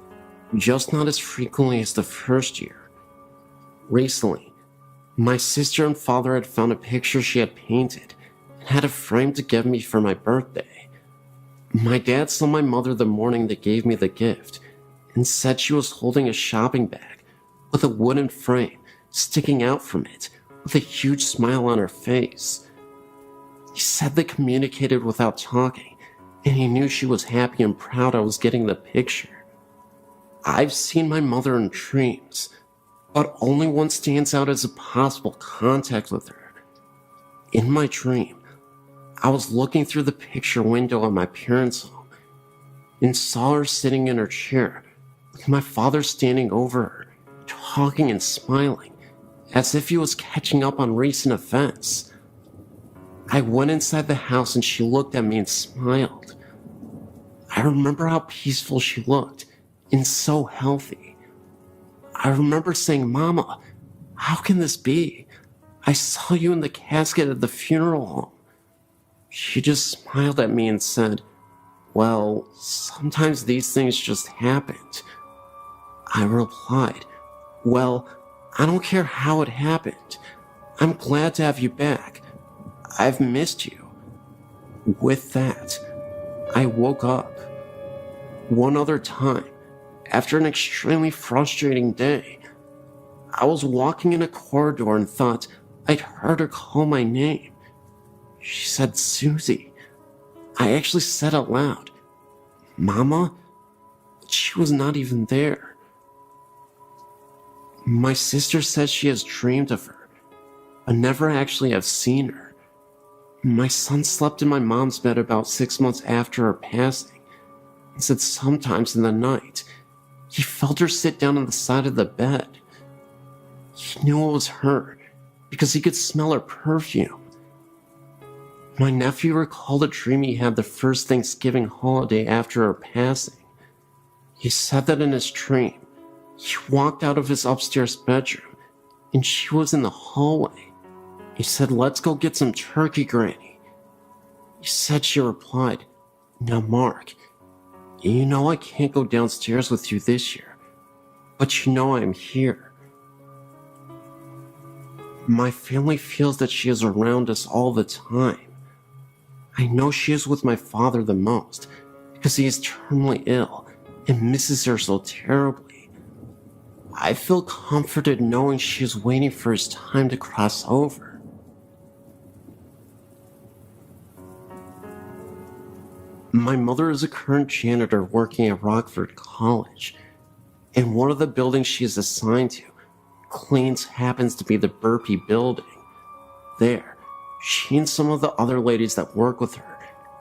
just not as frequently as the first year. Recently, my sister and father had found a picture she had painted and had a frame to give me for my birthday. My dad saw my mother the morning they gave me the gift and said she was holding a shopping bag with a wooden frame sticking out from it with a huge smile on her face. He said they communicated without talking, and he knew she was happy and proud I was getting the picture. I've seen my mother in dreams, but only one stands out as a possible contact with her. In my dream, I was looking through the picture window at my parents' home and saw her sitting in her chair with my father standing over her, talking and smiling, as if he was catching up on recent events. I went inside the house and she looked at me and smiled. I remember how peaceful she looked and so healthy. I remember saying, "Mama, how can this be? I saw you in the casket at the funeral home." She just smiled at me and said, "Well, sometimes these things just happened." I replied, "Well, I don't care how it happened. I'm glad to have you back. I've missed you." With that, I woke up. One other time, after an extremely frustrating day, I was walking in a corridor and thought I'd heard her call my name. She said, "Susie." I actually said out loud, "Mama?" But she was not even there. My sister says she has dreamed of her, but never actually have seen her. My son slept in my mom's bed about 6 months after her passing, and said sometimes in the night, he felt her sit down on the side of the bed. He knew it was her because he could smell her perfume. My nephew recalled a dream he had the first Thanksgiving holiday after her passing. He said that in his dream, he walked out of his upstairs bedroom and she was in the hallway. He said, "Let's go get some turkey, Granny." He said she replied, "Now, Mark, you know I can't go downstairs with you this year, but you know I am here. My family feels that she is around us all the time. I know she is with my father the most because he is terminally ill and misses her so terribly. I feel comforted knowing she is waiting for his time to cross over." My mother is a current janitor working at Rockford College, and one of the buildings she is assigned to cleans happens to be the Burpee building. There, she and some of the other ladies that work with her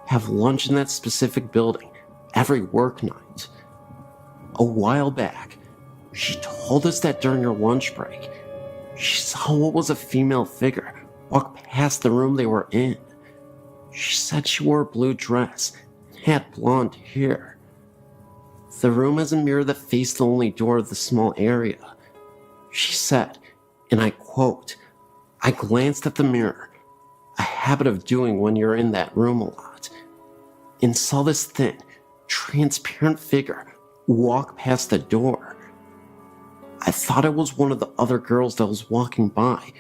have lunch in that specific building every work night. A while back, she told us that during her lunch break, she saw what was a female figure walk past the room they were in. She said she wore a blue dress and had blonde hair. The room has a mirror that faced the only door of the small area. She said, and I quote, "I glanced at the mirror, a habit of doing when you're in that room a lot, and saw this thin, transparent figure walk past the door. I thought it was one of the other girls that was walking by,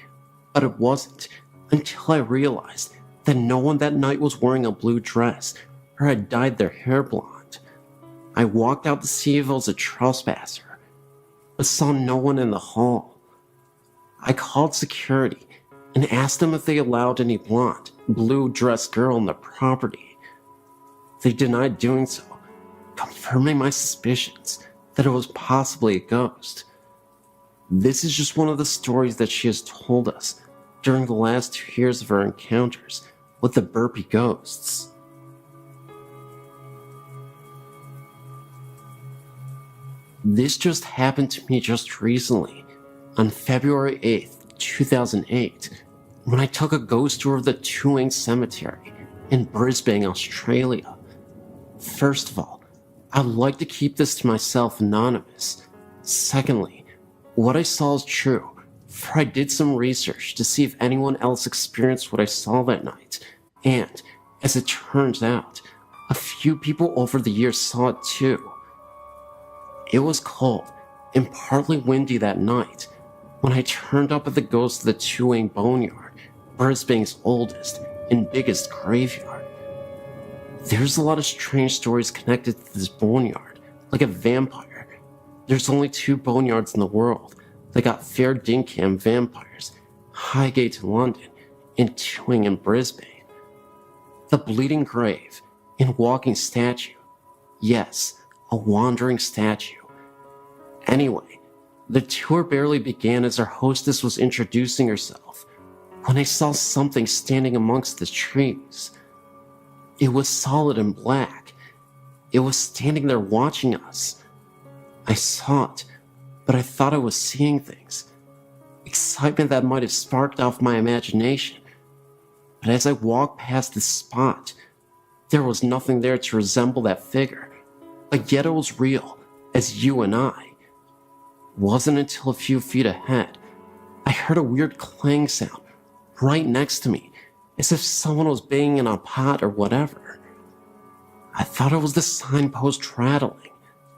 but it wasn't until I realized that no one that night was wearing a blue dress or had dyed their hair blonde. I walked out to see if it was a trespasser, but saw no one in the hall. I called security and asked them if they allowed any blonde, blue-dressed girl on the property. They denied doing so, confirming my suspicions that it was possibly a ghost. This is just one of the stories that she has told us during the last 2 years of her encounters with the Burpee ghosts." This just happened to me just recently, on February 8th, 2008, when I took a ghost tour of the Tuing Cemetery in Brisbane, Australia. First of all, I'd like to keep this to myself anonymous. Secondly, what I saw is true, for I did some research to see if anyone else experienced what I saw that night, and, as it turns out, a few people over the years saw it too. It was cold and partly windy that night when I turned up at the ghost of the Tuing Boneyard, Brisbane's oldest and biggest graveyard. There's a lot of strange stories connected to this boneyard, like a vampire. There's only 2 boneyards in the world. They got Fair Dinkham vampires, Highgate in London, and Tuing in Brisbane. The Bleeding Grave and Walking Statue. Yes, a wandering statue. Anyway, the tour barely began as our hostess was introducing herself when I saw something standing amongst the trees. It was solid and black. It was standing there watching us. I saw it, but I thought I was seeing things. Excitement that might have sparked off my imagination. But as I walked past this spot, there was nothing there to resemble that figure. But yet it was real, as you and I. It wasn't until a few feet ahead, I heard a weird clang sound right next to me, as if someone was banging in a pot or whatever. I thought it was the signpost rattling,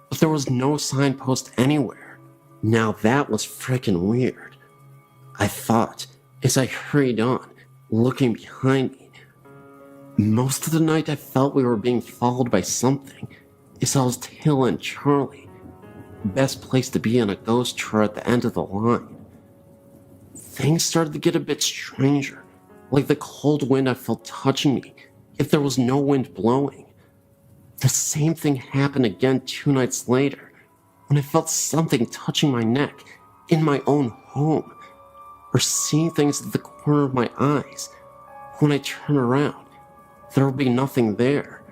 but there was no signpost anywhere. Now that was frickin' weird, I thought, as I hurried on, looking behind me. Most of the night I felt we were being followed by something, as I was tailing Charlie. Best place to be on a ghost tour at the end of the line. Things started to get a bit stranger, like the cold wind I felt touching me, if there was no wind blowing. The same thing happened again 2 nights later, when I felt something touching my neck in my own home, or seeing things at the corner of my eyes. When I turn around, there will be nothing there.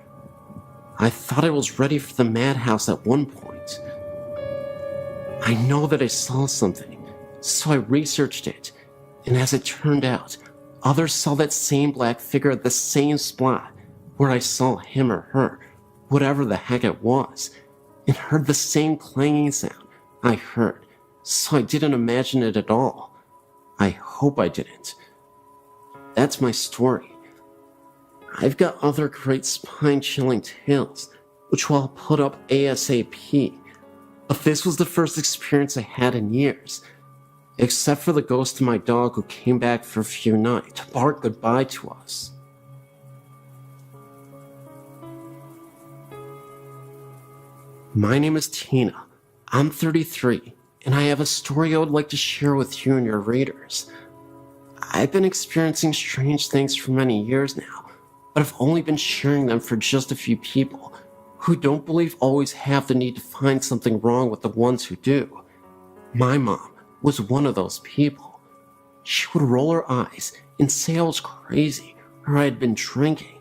I thought I was ready for the madhouse at one point. I know that I saw something, so I researched it, and as it turned out, others saw that same black figure at the same spot where I saw him or her, whatever the heck it was, and heard the same clanging sound I heard, so I didn't imagine it at all. I hope I didn't. That's my story. I've got other great spine-chilling tales, which I'll put up ASAP, but this was the first experience I had in years, except for the ghost of my dog who came back for a few nights to bark goodbye to us. My name is Tina. I'm 33, and I have a story I would like to share with you and your readers. I've been experiencing strange things for many years now, but I've only been sharing them for just a few people who don't believe always have the need to find something wrong with the ones who do. My mom was one of those people. She would roll her eyes and say I was crazy or I had been drinking.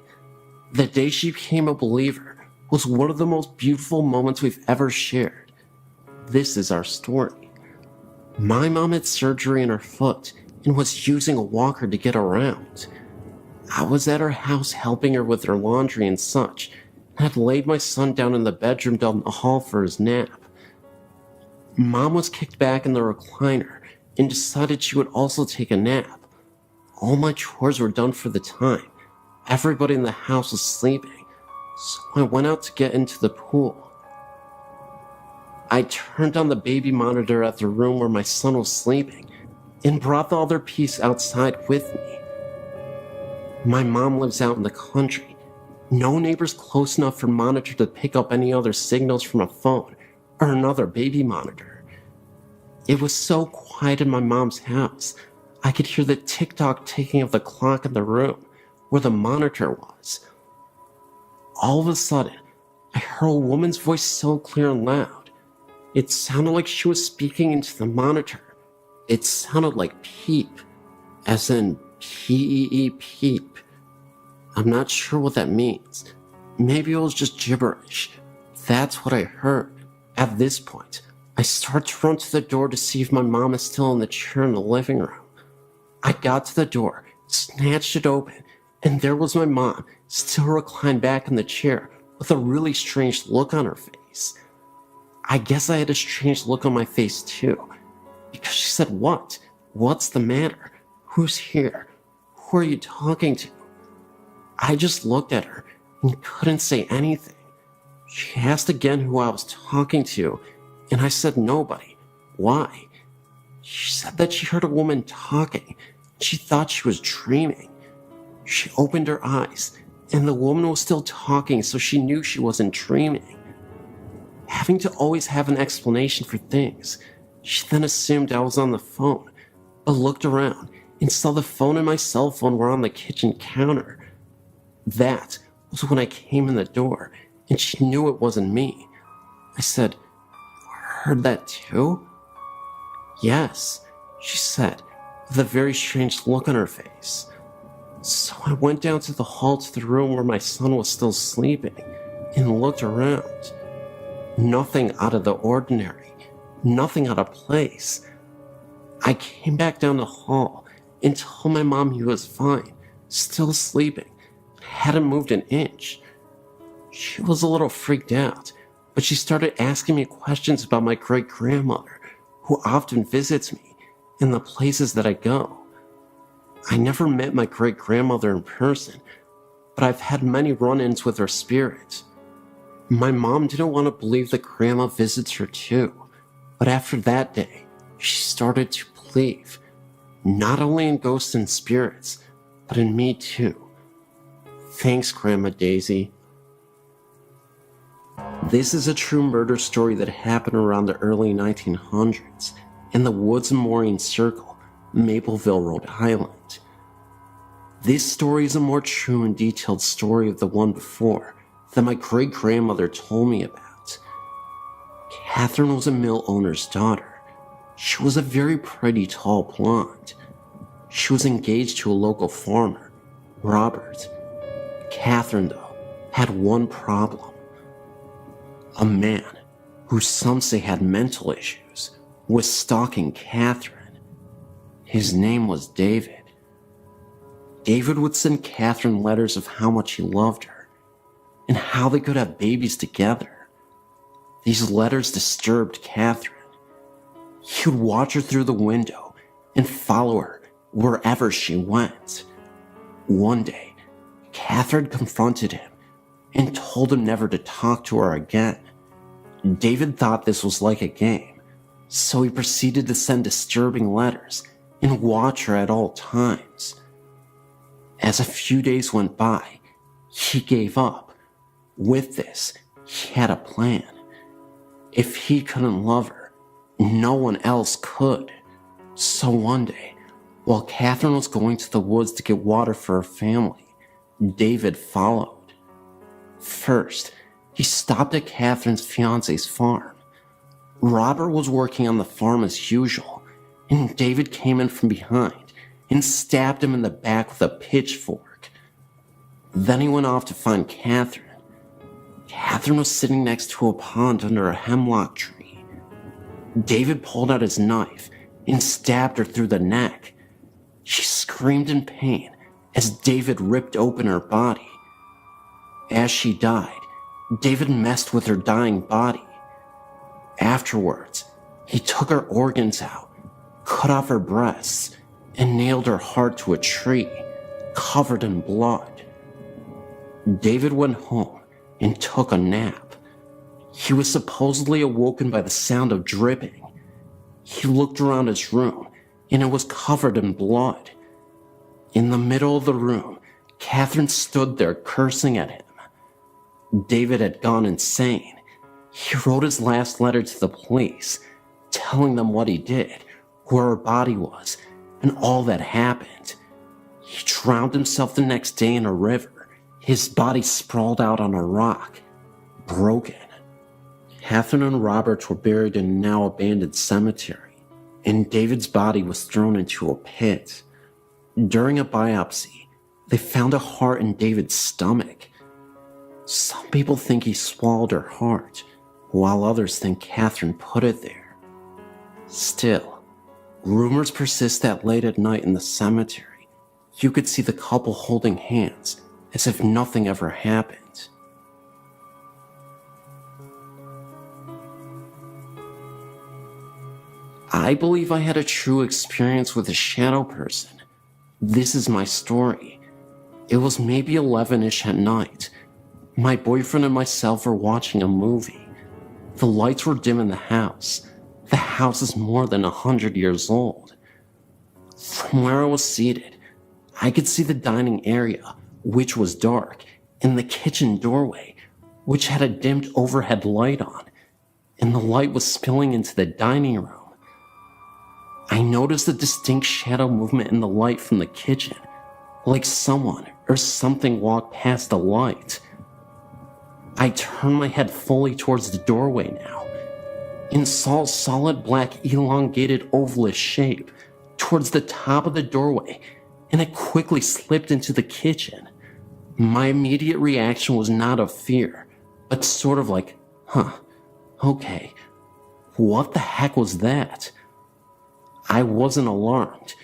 The day she became a believer was one of the most beautiful moments we've ever shared. This is our story. My mom had surgery in her foot and was using a walker to get around. I was at her house helping her with her laundry and such, and had laid my son down in the bedroom down the hall for his nap. Mom was kicked back in the recliner and decided she would also take a nap. All my chores were done for the time. Everybody in the house was sleeping, so I went out to get into the pool. I turned on the baby monitor at the room where my son was sleeping and brought the other piece outside with me. My mom lives out in the country. No neighbors close enough for monitor to pick up any other signals from a phone or another baby monitor. It was so quiet in my mom's house, I could hear the tick-tock ticking of the clock in the room where the monitor was. All of a sudden, I heard a woman's voice so clear and loud. It sounded like she was speaking into the monitor. It sounded like peep, as in P-E-E peep. I'm not sure what that means. Maybe it was just gibberish. That's what I heard. At this point, I start to run to the door to see if my mom is still in the chair in the living room. I got to the door, snatched it open, and there was my mom, still reclined back in the chair with a really strange look on her face. I guess I had a strange look on my face too, because she said, "What? What's the matter? Who's here? Who are you talking to?" I just looked at her and couldn't say anything. She asked again who I was talking to, and I said nobody. Why? She said that she heard a woman talking. She thought she was dreaming. She opened her eyes, and the woman was still talking, so she knew she wasn't dreaming. Having to always have an explanation for things, she then assumed I was on the phone, but looked around and saw the phone and my cell phone were on the kitchen counter. That was when I came in the door, and she knew it wasn't me. I said, "Heard that too?" "Yes," she said, with a very strange look on her face. So I went down to the hall to the room where my son was still sleeping and looked around. Nothing out of the ordinary, nothing out of place. I came back down the hall and told my mom he was fine, still sleeping, hadn't moved an inch. She was a little freaked out, but she started asking me questions about my great-grandmother, who often visits me, and the places that I go. I never met my great-grandmother in person, but I've had many run-ins with her spirit. My mom didn't want to believe that Grandma visits her too, but after that day, she started to believe, not only in ghosts and spirits, but in me too. Thanks, Grandma Daisy. This is a true murder story that happened around the early 1900s in the Woods and Maureen Circle, Mapleville, Rhode Island. This story is a more true and detailed story of the one before that my great-grandmother told me about. Catherine was a mill owner's daughter. She was a very pretty, tall blonde. She was engaged to a local farmer, Robert. Catherine, though, had one problem. A man, who some say had mental issues, was stalking Catherine. His name was David. David would send Catherine letters of how much he loved her, and how they could have babies together. These letters disturbed Catherine. He would watch her through the window and follow her wherever she went. One day, Catherine confronted him and told him never to talk to her again. David thought this was like a game, so he proceeded to send disturbing letters and watch her at all times. As a few days went by, he gave up. With this, he had a plan. If he couldn't love her, no one else could. So one day, while Catherine was going to the woods to get water for her family, David followed. First, he stopped at Catherine's fiance's farm. Robert was working on the farm as usual, and David came in from behind and stabbed him in the back with a pitchfork. Then he went off to find Catherine. Catherine was sitting next to a pond under a hemlock tree. David pulled out his knife and stabbed her through the neck. She screamed in pain as David ripped open her body. As she died, David messed with her dying body. Afterwards, he took her organs out, cut off her breasts, and nailed her heart to a tree, covered in blood. David went home and took a nap. He was supposedly awoken by the sound of dripping. He looked around his room, and it was covered in blood. In the middle of the room, Catherine stood there cursing at him. David had gone insane. He wrote his last letter to the police, telling them what he did, where her body was, and all that happened. He drowned himself the next day in a river, his body sprawled out on a rock, broken. Catherine and Robert were buried in a now abandoned cemetery, and David's body was thrown into a pit. During a biopsy, they found a heart in David's stomach. Some people think he swallowed her heart, while others think Catherine put it there. Still, rumors persist that late at night in the cemetery, you could see the couple holding hands as if nothing ever happened. I believe I had a true experience with a shadow person. This is my story. It was maybe 11-ish at night. My boyfriend and myself were watching a movie. The lights were dim in the house. The house is more than 100 years old. From where I was seated, I could see the dining area, which was dark, and the kitchen doorway, which had a dimmed overhead light on, and the light was spilling into the dining room. I noticed a distinct shadow movement in the light from the kitchen, like someone or something walked past the light. I turned my head fully towards the doorway now, and saw a solid black elongated ovalish shape towards the top of the doorway, and it quickly slipped into the kitchen. My immediate reaction was not of fear, but sort of like, okay, what the heck was that? I wasn't alarmed.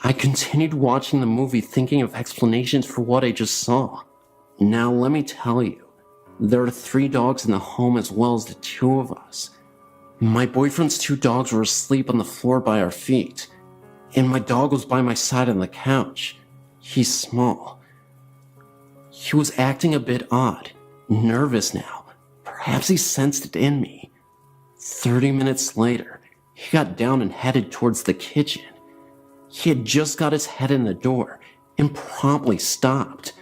I continued watching the movie thinking of explanations for what I just saw. Now let me tell you, there are 3 dogs in the home as well as the 2 of us. My boyfriend's 2 dogs were asleep on the floor by our feet, and my dog was by my side on the couch. He's small. He was acting a bit odd, nervous now. Perhaps he sensed it in me. 30 minutes later, he got down and headed towards the kitchen. He had just got his head in the door and promptly stopped.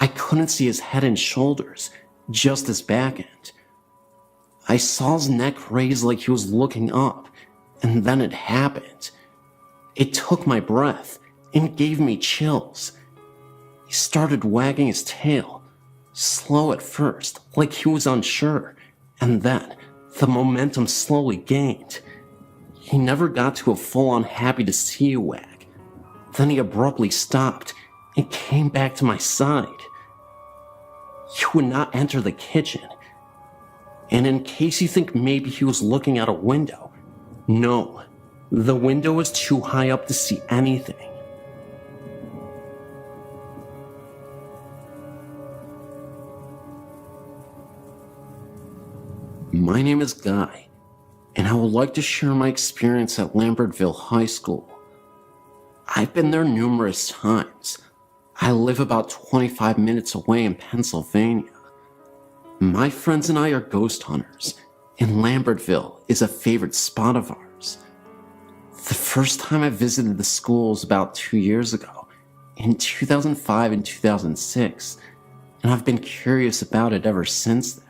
I couldn't see his head and shoulders, just his back end. I saw his neck raise like he was looking up, and then it happened. It took my breath and gave me chills. He started wagging his tail, slow at first, like he was unsure, and then the momentum slowly gained. He never got to a full-on happy to see you wag. Then he abruptly stopped and came back to my side. He would not enter the kitchen. And in case you think maybe he was looking out a window, no, the window was too high up to see anything. My name is Guy, and I would like to share my experience at Lambertville High School. I've been there numerous times. I live about 25 minutes away in Pennsylvania. My friends and I are ghost hunters, and Lambertville is a favorite spot of ours. The first time I visited the school was about 2 years ago, in 2005 and 2006, and I've been curious about it ever since then.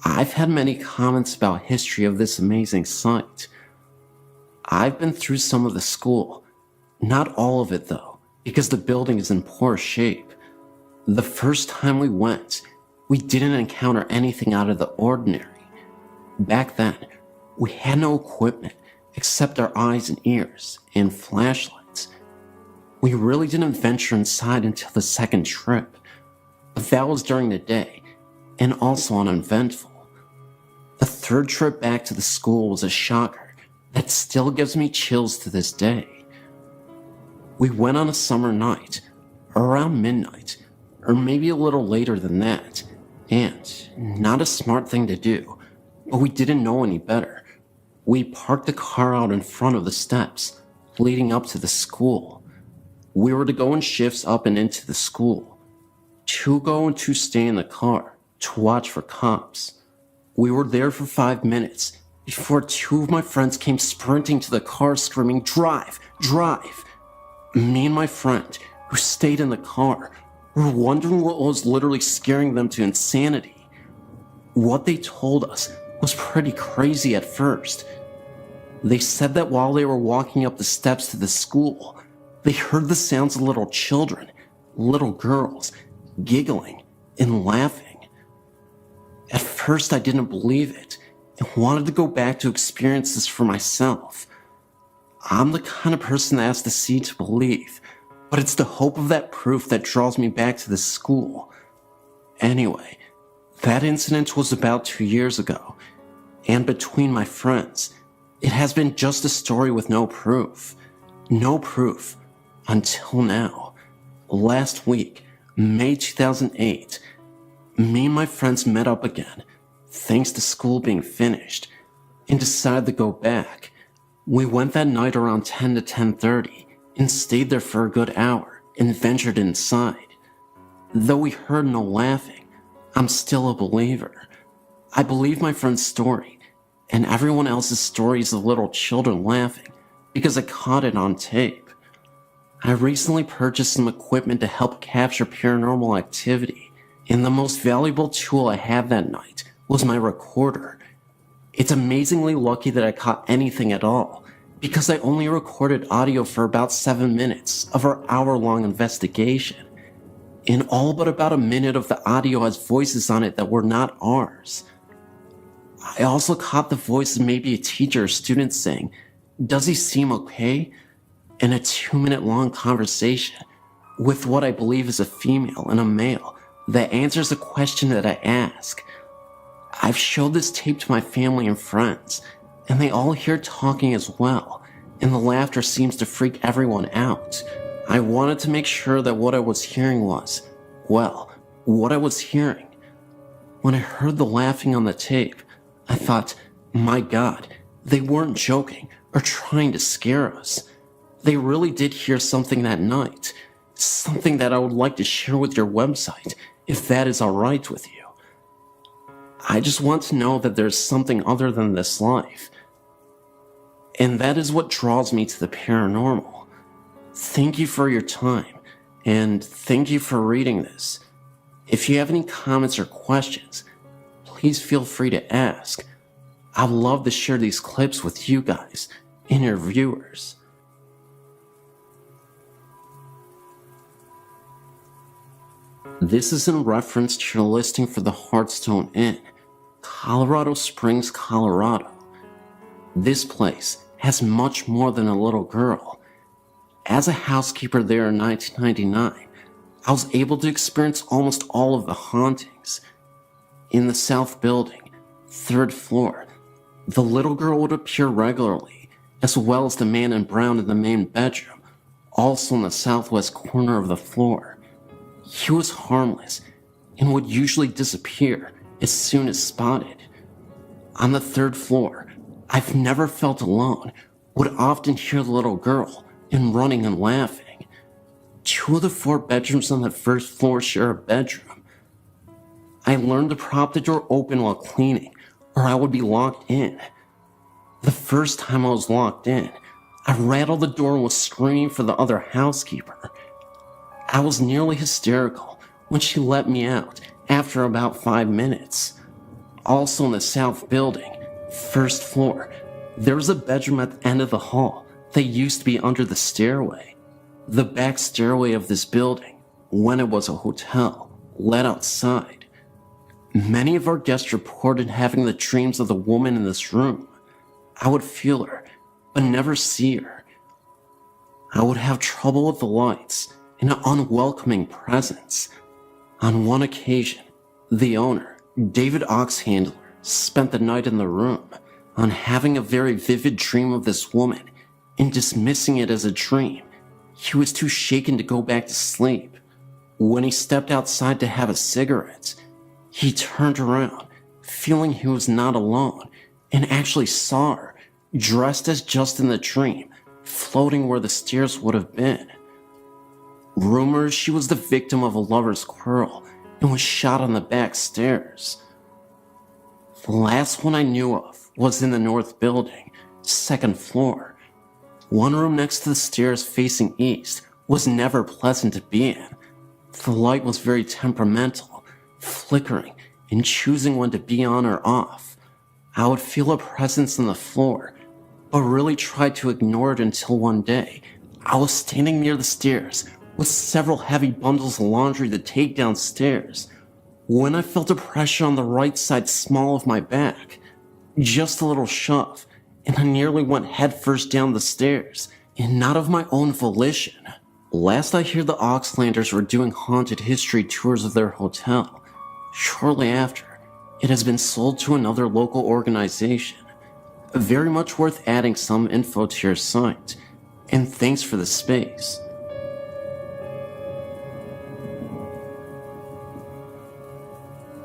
I've had many comments about history of this amazing site. I've been through some of the school, not all of it though, because the building is in poor shape. The first time we went, we didn't encounter anything out of the ordinary. Back then, we had no equipment except our eyes and ears and flashlights. We really didn't venture inside until the second trip, but that was during the day and also uneventful. The third trip back to the school was a shocker that still gives me chills to this day. We went on a summer night, around midnight, or maybe a little later than that, and not a smart thing to do, but we didn't know any better. We parked the car out in front of the steps leading up to the school. We were to go in shifts up and into the school. 2 go and 2 stay in the car to watch for cops. We were there for 5 minutes before 2 of my friends came sprinting to the car screaming, "Drive! Drive!" Me and my friend, who stayed in the car, were wondering what was literally scaring them to insanity. What they told us was pretty crazy at first. They said that while they were walking up the steps to the school, they heard the sounds of little children, little girls, giggling and laughing. At first I didn't believe it and wanted to go back to experience this for myself. I'm the kind of person that has to see to believe, but it's the hope of that proof that draws me back to this school. Anyway, that incident was about 2 years ago, and between my friends, it has been just a story with no proof. No proof until now. Last week, May 2008, me and my friends met up again, thanks to school being finished, and decided to go back. We went that night around 10 to 10:30 and stayed there for a good hour and ventured inside. Though we heard no laughing, I'm still a believer. I believe my friend's story and everyone else's stories of little children laughing because I caught it on tape. I recently purchased some equipment to help capture paranormal activity, and the most valuable tool I had that night was my recorder. It's amazingly lucky that I caught anything at all, because I only recorded audio for about 7 minutes of our hour-long investigation. And all but about a minute of the audio has voices on it that were not ours. I also caught the voice of maybe a teacher or student saying, "Does he seem okay?" in a 2-minute-long conversation with what I believe is a female and a male that answers a question that I ask. I've showed this tape to my family and friends, and they all hear talking as well, and the laughter seems to freak everyone out. I wanted to make sure that what I was hearing was, well, what I was hearing. When I heard the laughing on the tape, I thought, my God, they weren't joking or trying to scare us. They really did hear something that night, something that I would like to share with your website, if that is alright with you. I just want to know that there's something other than this life. And that is what draws me to the paranormal. Thank you for your time, and thank you for reading this. If you have any comments or questions, please feel free to ask. I'd love to share these clips with you guys and your viewers. This is in reference to your listing for the Hearthstone Inn, Colorado Springs, Colorado. This place has much more than a little girl. As a housekeeper there in 1999, I was able to experience almost all of the hauntings. In the south building, 3rd floor, the little girl would appear regularly, as well as the man in brown in the main bedroom, also in the southwest corner of the floor. He was harmless and would usually disappear as soon as spotted. On the 3rd floor, I've never felt alone, would often hear the little girl and running and laughing. 2 of the 4 bedrooms on the first floor share a bedroom. I learned to prop the door open while cleaning, or I would be locked in. The first time I was locked in, I rattled the door and was screaming for the other housekeeper. I was nearly hysterical when she let me out after about 5 minutes. Also in the south building, first floor, there was a bedroom at the end of the hall that used to be under the stairway. The back stairway of this building, when it was a hotel, led outside. Many of our guests reported having the dreams of the woman in this room. I would feel her, but never see her. I would have trouble with the lights and an unwelcoming presence. On one occasion, the owner, David Oxhandler, spent the night in the room on having a very vivid dream of this woman and dismissing it as a dream. He was too shaken to go back to sleep. When he stepped outside to have a cigarette, he turned around, feeling he was not alone, and actually saw her, dressed as just in the dream, floating where the stairs would have been. Rumors she was the victim of a lover's quarrel and was shot on the back stairs. The last one I knew of was in the north building, second floor. One room next to the stairs facing east was never pleasant to be in. The light was very temperamental, flickering and choosing when to be on or off. I would feel a presence on the floor, but really tried to ignore it until one day I was standing near the stairs with several heavy bundles of laundry to take downstairs when I felt a pressure on the right side small of my back. Just a little shove, and I nearly went headfirst down the stairs, and not of my own volition. Last I hear, the Oxlanders were doing haunted history tours of their hotel. Shortly after, it has been sold to another local organization. Very much worth adding some info to your site, and thanks for the space.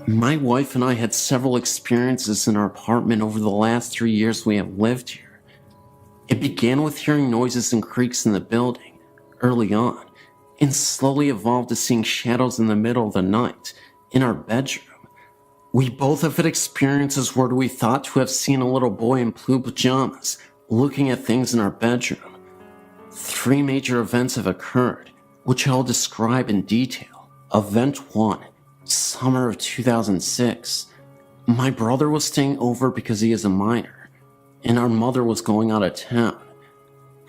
My wife and I had several experiences in our apartment over the last 3 years we have lived here. It began with hearing noises and creaks in the building early on, and slowly evolved to seeing shadows in the middle of the night in our bedroom. We both have had experiences where we thought to have seen a little boy in blue pajamas looking at things in our bedroom. 3 major events have occurred, which I'll describe in detail. Event 1. Summer of 2006. My brother was staying over because he is a minor, and our mother was going out of town.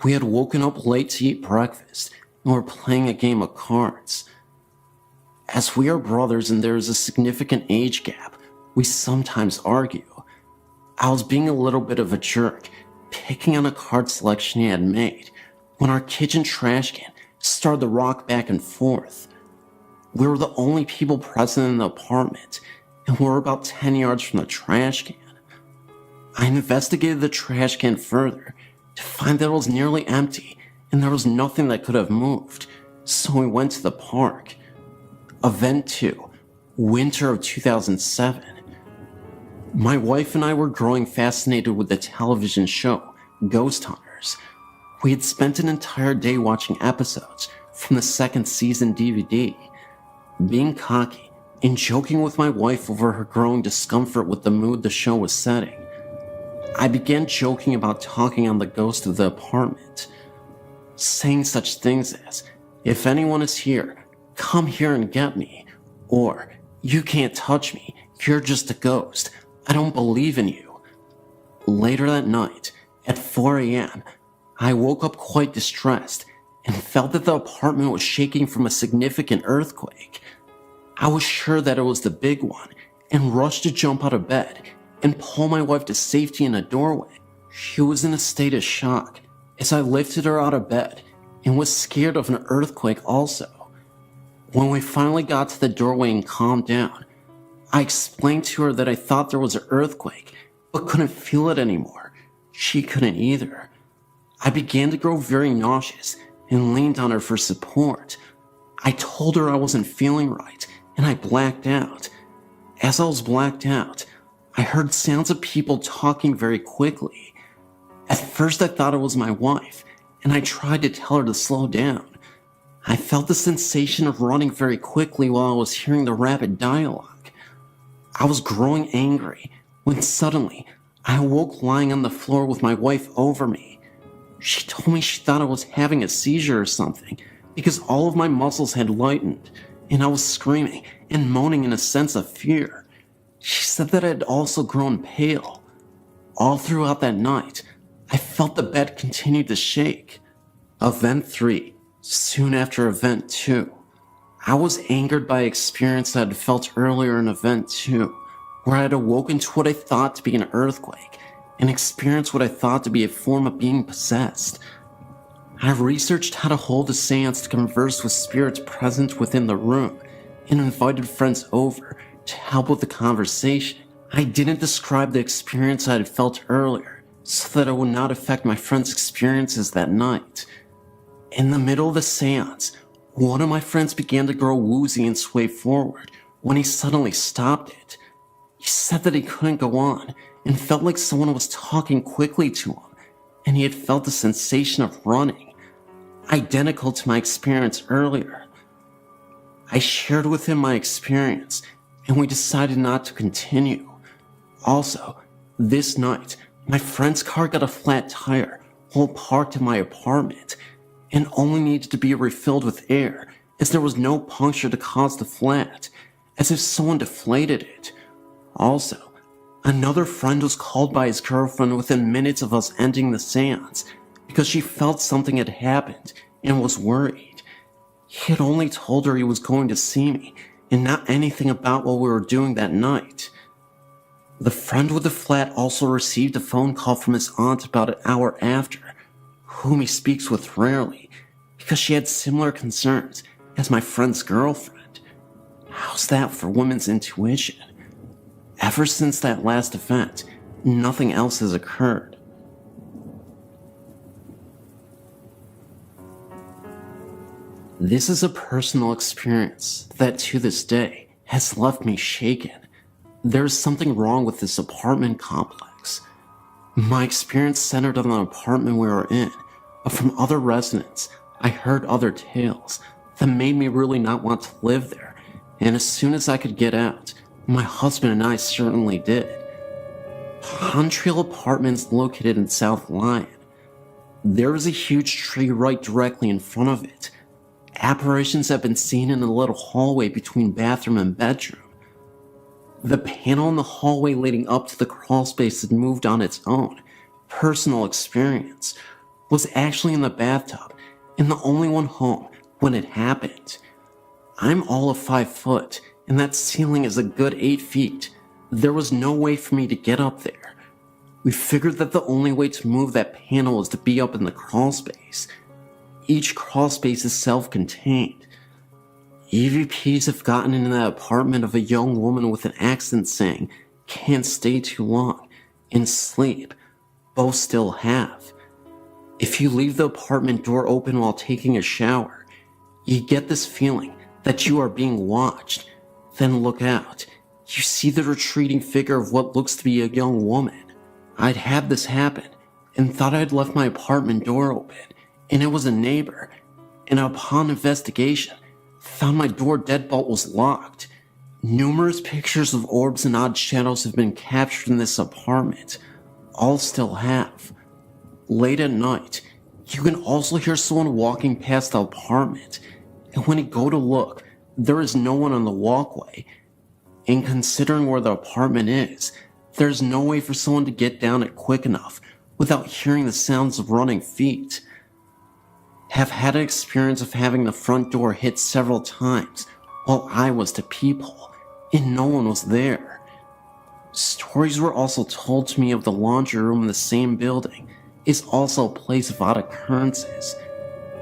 We had woken up late to eat breakfast and were playing a game of cards. As we are brothers and there is a significant age gap, we sometimes argue. I was being a little bit of a jerk, picking on a card selection he had made, when our kitchen trash can started to rock back and forth. We were the only people present in the apartment, and we were about 10 yards from the trash can. I investigated the trash can further to find that it was nearly empty and there was nothing that could have moved, so we went to the park. Event 2. Winter of 2007. My wife and I were growing fascinated with the television show Ghost Hunters. We had spent an entire day watching episodes from the 2nd season DVD. Being cocky and joking with my wife over her growing discomfort with the mood the show was setting, I began joking about talking on the ghost of the apartment, saying such things as, "If anyone is here, come here and get me," or "You can't touch me, you're just a ghost, I don't believe in you." Later that night, at 4 a.m., I woke up quite distressed and felt that the apartment was shaking from a significant earthquake. I was sure that it was the big one and rushed to jump out of bed and pull my wife to safety in a doorway. She was in a state of shock as I lifted her out of bed and was scared of an earthquake also. When we finally got to the doorway and calmed down, I explained to her that I thought there was an earthquake but couldn't feel it anymore. She couldn't either. I began to grow very nauseous and leaned on her for support. I told her I wasn't feeling right and I blacked out. As I was blacked out, I heard sounds of people talking very quickly. At first I thought it was my wife, and I tried to tell her to slow down. I felt the sensation of running very quickly while I was hearing the rapid dialogue. I was growing angry when suddenly I awoke lying on the floor with my wife over me. She told me she thought I was having a seizure or something because all of my muscles had lightened and I was screaming and moaning in a sense of fear. She said that I had also grown pale. All throughout that night, I felt the bed continue to shake. Event 3. Soon after Event 2. I was angered by an experience I had felt earlier in Event 2, where I had awoken to what I thought to be an earthquake and experienced what I thought to be a form of being possessed. I researched how to hold a seance to converse with spirits present within the room and invited friends over to help with the conversation. I didn't describe the experience I had felt earlier so that it would not affect my friends' experiences that night. In the middle of the seance, one of my friends began to grow woozy and sway forward when he suddenly stopped it. He said that he couldn't go on and felt like someone was talking quickly to him, and he had felt the sensation of running, identical to my experience earlier. I shared with him my experience, and we decided not to continue. Also, this night, my friend's car got a flat tire while parked in my apartment, and only needed to be refilled with air as there was no puncture to cause the flat, as if someone deflated it. Also, another friend was called by his girlfriend within minutes of us ending the seance because she felt something had happened and was worried. He had only told her he was going to see me and not anything about what we were doing that night. The friend with the flat also received a phone call from his aunt about an hour after, whom he speaks with rarely, because she had similar concerns as my friend's girlfriend. How's that for women's intuition? Ever since that last event, nothing else has occurred. This is a personal experience that to this day has left me shaken. There is something wrong with this apartment complex. My experience centered on the apartment we were in, but from other residents, I heard other tales that made me really not want to live there, and as soon as I could get out, my husband and I certainly did. Pond Trail Apartments located in South Lyon. There is a huge tree right directly in front of it. Apparitions have been seen in the little hallway between bathroom and bedroom. The panel in the hallway leading up to the crawl space had moved on its own. Personal experience was actually in the bathtub and the only one home when it happened. I'm all of 5 foot and that ceiling is a good 8 feet. There was no way for me to get up there. We figured that the only way to move that panel was to be up in the crawl space. Each crawl space is self-contained. EVPs have gotten into the apartment of a young woman with an accent saying, "Can't stay too long," and sleep. Both still have. If you leave the apartment door open while taking a shower, you get this feeling that you are being watched. Then look out. You see the retreating figure of what looks to be a young woman. I'd had this happen and thought I'd left my apartment door open, and it was a neighbor, and upon investigation, found my door deadbolt was locked. Numerous pictures of orbs and odd shadows have been captured in this apartment. All still have. Late at night, you can also hear someone walking past the apartment, and when you go to look, there is no one on the walkway. And considering where the apartment is, there's no way for someone to get down it quick enough without hearing the sounds of running feet. Have had an experience of having the front door hit several times while I was to peephole, and no one was there. Stories were also told to me of the laundry room in the same building is also a place of odd occurrences.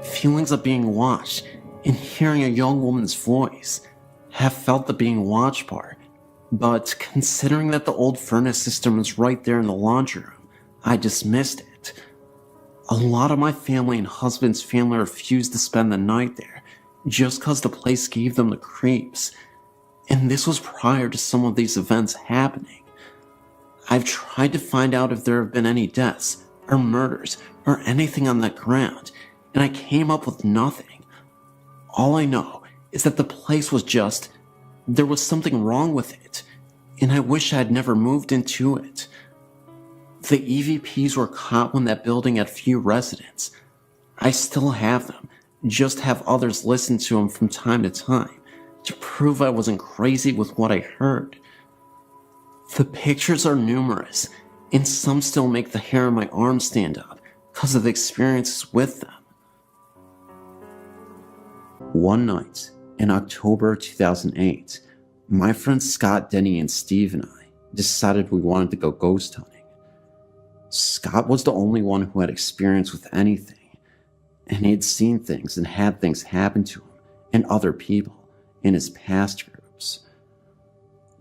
Feelings of being watched and hearing a young woman's voice. Have felt the being watched part, but considering that the old furnace system was right there in the laundry room, I dismissed it. A lot of my family and husband's family refused to spend the night there just cause the place gave them the creeps. And this was prior to some of these events happening. I've tried to find out if there have been any deaths or murders or anything on that ground, and I came up with nothing. All I know is that the place was there was something wrong with it, and I wish I had never moved into it. The EVPs were caught when that building had few residents. I still have them, just have others listen to them from time to time to prove I wasn't crazy with what I heard. The pictures are numerous, and some still make the hair on my arm stand up because of the experiences with them. One night in October 2008, my friends Scott, Denny, and Steve and I decided we wanted to go ghost hunting. Scott was the only one who had experience with anything, and he had seen things and had things happen to him and other people in his past groups.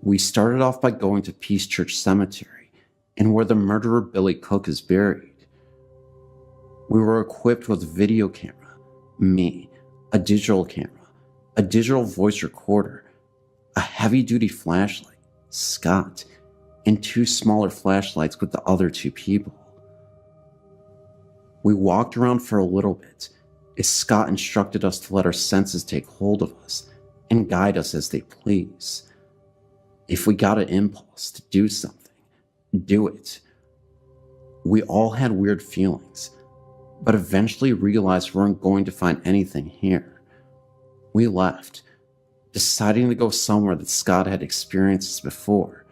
We started off by going to Peace Church Cemetery and where the murderer Billy Cook is buried. We were equipped with a video camera, me, a digital camera, a digital voice recorder, a heavy-duty flashlight, Scott, and 2 smaller flashlights with the other 2 people. We walked around for a little bit as Scott instructed us to let our senses take hold of us and guide us as they please. If we got an impulse to do something, do it. We all had weird feelings, but eventually realized we weren't going to find anything here. We left, deciding to go somewhere that Scott had experienced before,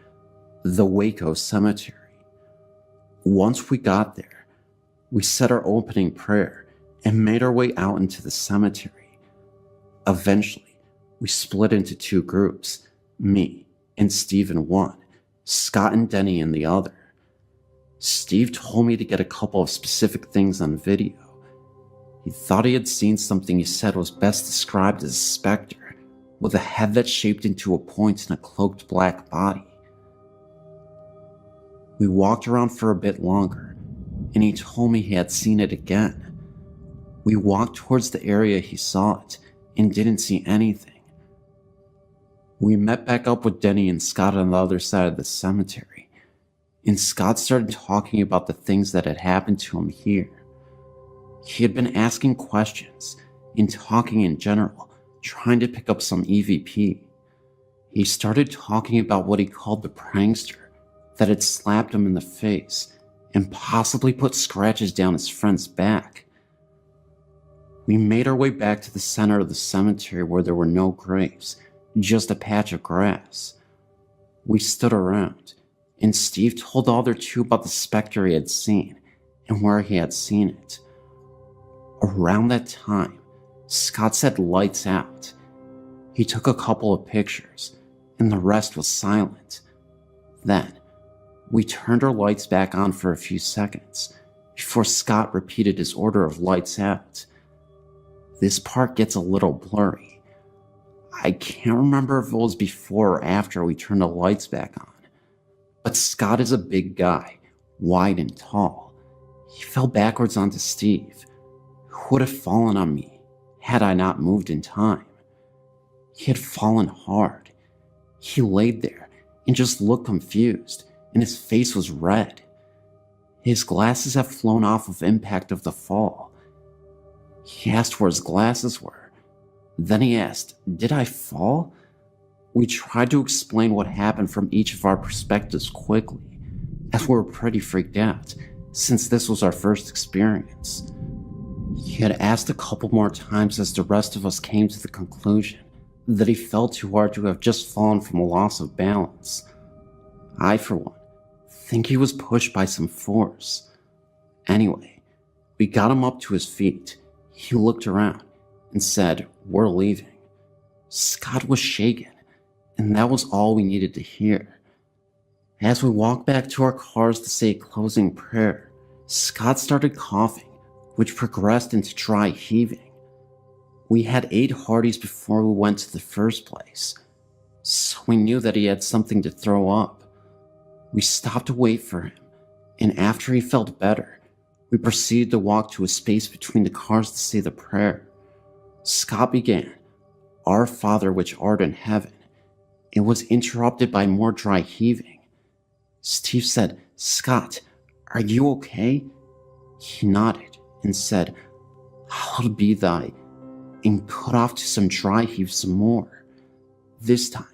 the Waco Cemetery. Once we got there, we said our opening prayer and made our way out into the cemetery. Eventually, we split into 2 groups, me and Steve in one, Scott and Denny in the other. Steve told me to get a couple of specific things on video. He thought he had seen something he said was best described as a specter, with a head that shaped into a point and a cloaked black body. We walked around for a bit longer, and he told me he had seen it again. We walked towards the area he saw it, and didn't see anything. We met back up with Denny and Scott on the other side of the cemetery, and Scott started talking about the things that had happened to him here. He had been asking questions and talking in general, trying to pick up some EVP. He started talking about what he called the prankster that had slapped him in the face and possibly put scratches down his friend's back. We made our way back to the center of the cemetery where there were no graves, just a patch of grass. We stood around, and Steve told the other 2 about the specter he had seen and where he had seen it. Around that time, Scott said lights out. He took a couple of pictures, and the rest was silent. Then, we turned our lights back on for a few seconds before Scott repeated his order of lights out. This part gets a little blurry. I can't remember if it was before or after we turned the lights back on, but Scott is a big guy, wide and tall. He fell backwards onto Steve, who would have fallen on me had I not moved in time. He had fallen hard. He laid there and just looked confused, and his face was red. His glasses had flown off of impact of the fall. He asked where his glasses were. Then he asked, "Did I fall?" We tried to explain what happened from each of our perspectives quickly, as we were pretty freaked out, since this was our first experience. He had asked a couple more times as the rest of us came to the conclusion that he fell too hard to have just fallen from a loss of balance. I, for one, think he was pushed by some force. Anyway, we got him up to his feet. He looked around and said, "We're leaving." Scott was shaken, and that was all we needed to hear. As we walked back to our cars to say a closing prayer, Scott started coughing, which progressed into dry heaving. We had 8 Hardee's before we went to the first place, so we knew that he had something to throw up. We stopped to wait for him, and after he felt better, we proceeded to walk to a space between the cars to say the prayer. Scott began, "Our Father which art in heaven," and was interrupted by more dry heaving. Steve said, "Scott, are you okay?" He nodded and said, "Hallowed be thy," and put off to some dry heave some more. This time,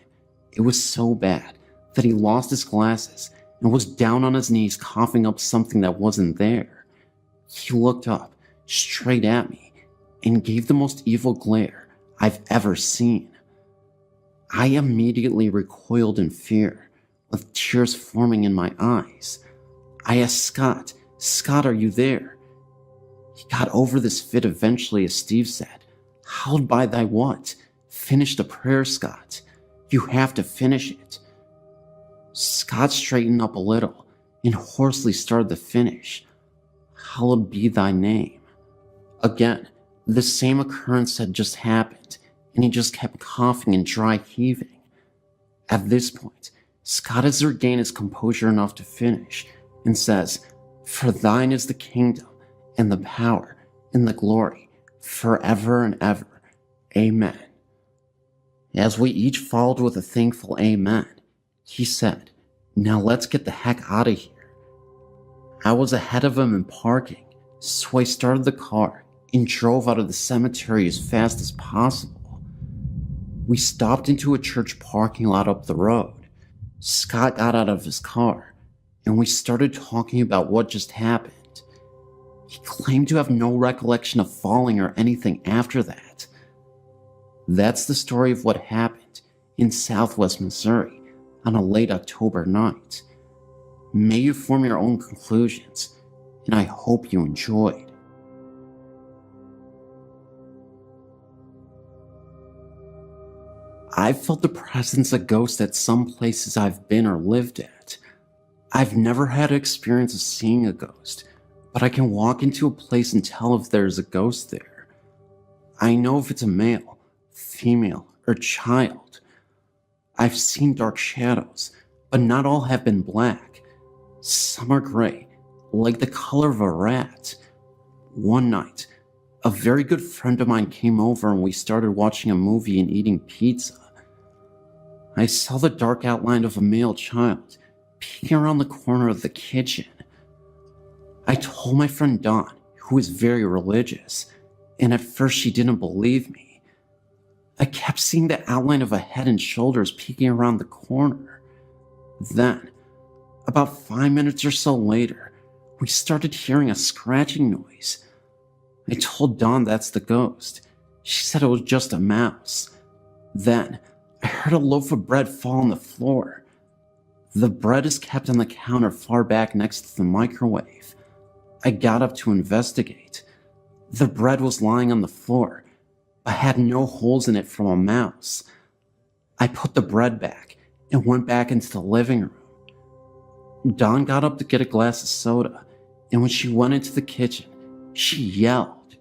it was so bad that he lost his glasses and was down on his knees coughing up something that wasn't there. He looked up, straight at me, and gave the most evil glare I've ever seen. I immediately recoiled in fear, with tears forming in my eyes. I asked Scott, "Scott, are you there?" He got over this fit eventually, as Steve said. "Howled by thy what? Finish the prayer, Scott. You have to finish it." Scott straightened up a little and hoarsely started to finish. "Hallowed be thy name." Again, the same occurrence had just happened, and he just kept coughing and dry heaving. At this point, Scott has regained his composure enough to finish and says, "For thine is the kingdom and the power and the glory forever and ever. Amen." As we each followed with a thankful amen, he said, "Now let's get the heck out of here." I was ahead of him in parking, so I started the car and drove out of the cemetery as fast as possible. We stopped into a church parking lot up the road. Scott got out of his car, and we started talking about what just happened. He claimed to have no recollection of falling or anything after that. That's the story of what happened in Southwest Missouri on a late October night. May you form your own conclusions, and I hope you enjoyed. I've felt the presence of ghosts at some places I've been or lived at. I've never had an experience of seeing a ghost, but I can walk into a place and tell if there's a ghost there. I know if it's a male, female, or child. I've seen dark shadows, but not all have been black. Some are gray, like the color of a rat. One night, a very good friend of mine came over and we started watching a movie and eating pizza. I saw the dark outline of a male child peeking around the corner of the kitchen. I told my friend Dawn, who is very religious, and at first she didn't believe me. I kept seeing the outline of a head and shoulders peeking around the corner. Then, about 5 minutes or so later, we started hearing a scratching noise. I told Dawn that's the ghost. She said it was just a mouse. Then, I heard a loaf of bread fall on the floor. The bread is kept on the counter far back next to the microwave. I got up to investigate. The bread was lying on the floor, but had no holes in it from a mouse. I put the bread back and went back into the living room. Dawn got up to get a glass of soda, and when she went into the kitchen, she yelled.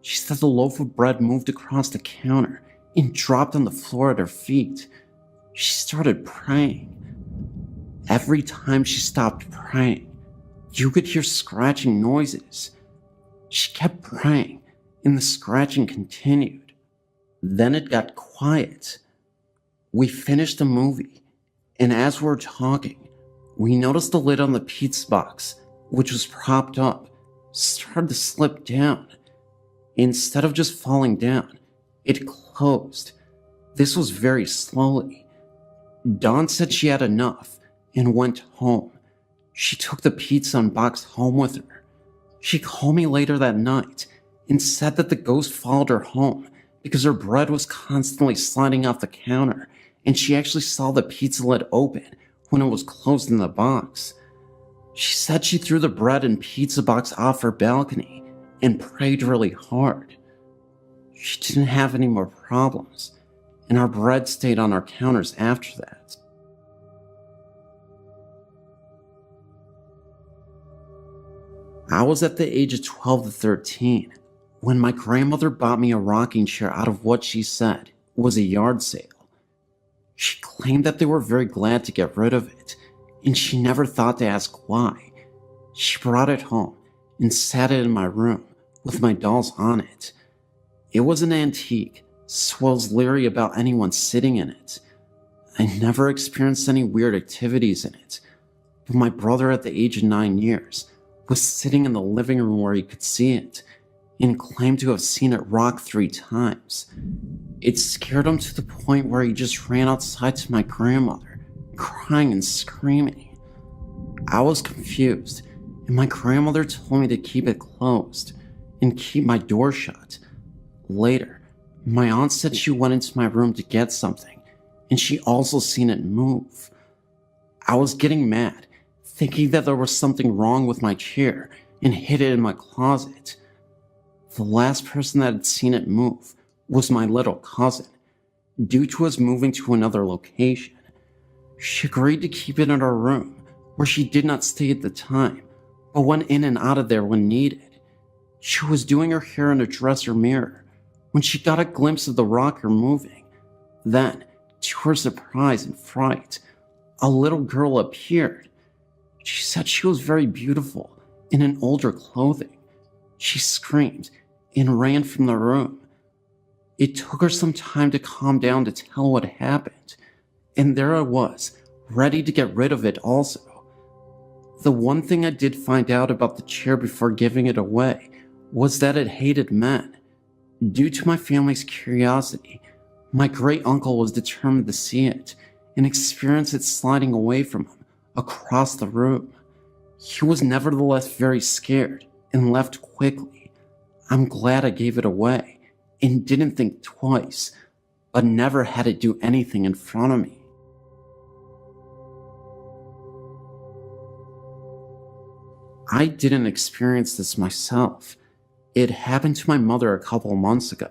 She said the loaf of bread moved across the counter and dropped on the floor at her feet. She started praying. Every time she stopped praying, you could hear scratching noises. She kept praying, and the scratching continued. Then it got quiet. We finished the movie, and as we were talking, we noticed the lid on the pizza box, which was propped up, started to slip down. Instead of just falling down, it closed. This was very slowly. Dawn said she had enough and went home. She took the pizza and box home with her. She called me later that night and said that the ghost followed her home because her bread was constantly sliding off the counter, and she actually saw the pizza lid open when it was closed in the box. She said she threw the bread and pizza box off her balcony and prayed really hard. She didn't have any more problems, and our bread stayed on our counters after that. I was at the age of 12 to 13 when my grandmother bought me a rocking chair out of what she said was a yard sale. She claimed that they were very glad to get rid of it, and she never thought to ask why. She brought it home and sat it in my room with my dolls on it. It was an antique, so I was leery about anyone sitting in it. I never experienced any weird activities in it, but my brother at the age of 9 years was sitting in the living room where he could see it, and claimed to have seen it rock 3 times. It scared him to the point where he just ran outside to my grandmother, crying and screaming. I was confused, and my grandmother told me to keep it closed and keep my door shut. Later, my aunt said she went into my room to get something, and she also seen it move. I was getting mad, thinking that there was something wrong with my chair, and hid it in my closet. The last person that had seen it move was my little cousin, due to us moving to another location. She agreed to keep it in her room, where she did not stay at the time, but went in and out of there when needed. She was doing her hair in a dresser mirror when she got a glimpse of the rocker moving. Then, to her surprise and fright, a little girl appeared. She said she was very beautiful in an older clothing. She screamed and ran from the room. It took her some time to calm down to tell what happened, and there I was, ready to get rid of it also. The one thing I did find out about the chair before giving it away was that it hated men. Due to my family's curiosity, my great uncle was determined to see it and experience it sliding away from him across the room. He was nevertheless very scared and left quickly. I'm glad I gave it away and didn't think twice, but never had it do anything in front of me. I didn't experience this myself. It happened to my mother a couple months ago,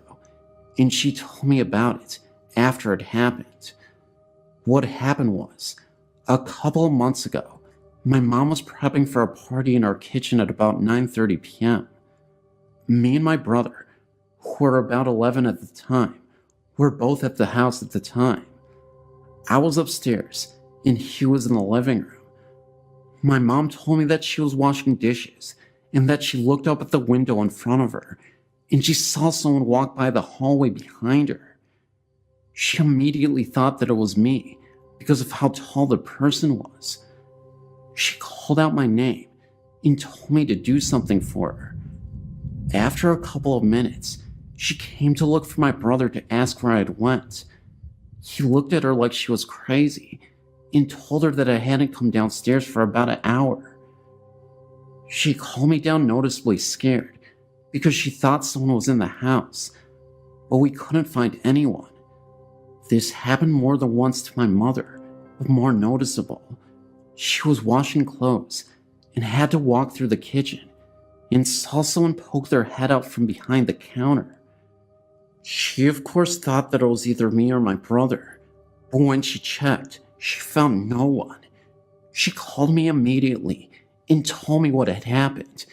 and she told me about it after it happened. What happened was, a couple of months ago, my mom was prepping for a party in our kitchen at about 9:30 p.m. Me and my brother, who were about 11 at the time, were both at the house at the time. I was upstairs, and he was in the living room. My mom told me that she was washing dishes, and that she looked up at the window in front of her, and she saw someone walk by the hallway behind her. She immediately thought that it was me, because of how tall the person was. She called out my name and told me to do something for her. After a couple of minutes, she came to look for my brother to ask where I had went. He looked at her like she was crazy and told her that I hadn't come downstairs for about an hour. She calmed me down noticeably scared because she thought someone was in the house, but we couldn't find anyone. This happened more than once to my mother, but more noticeable. She was washing clothes and had to walk through the kitchen and saw someone poke their head out from behind the counter. She of course thought that it was either me or my brother, but when she checked, she found no one. She called me immediately and told me what had happened,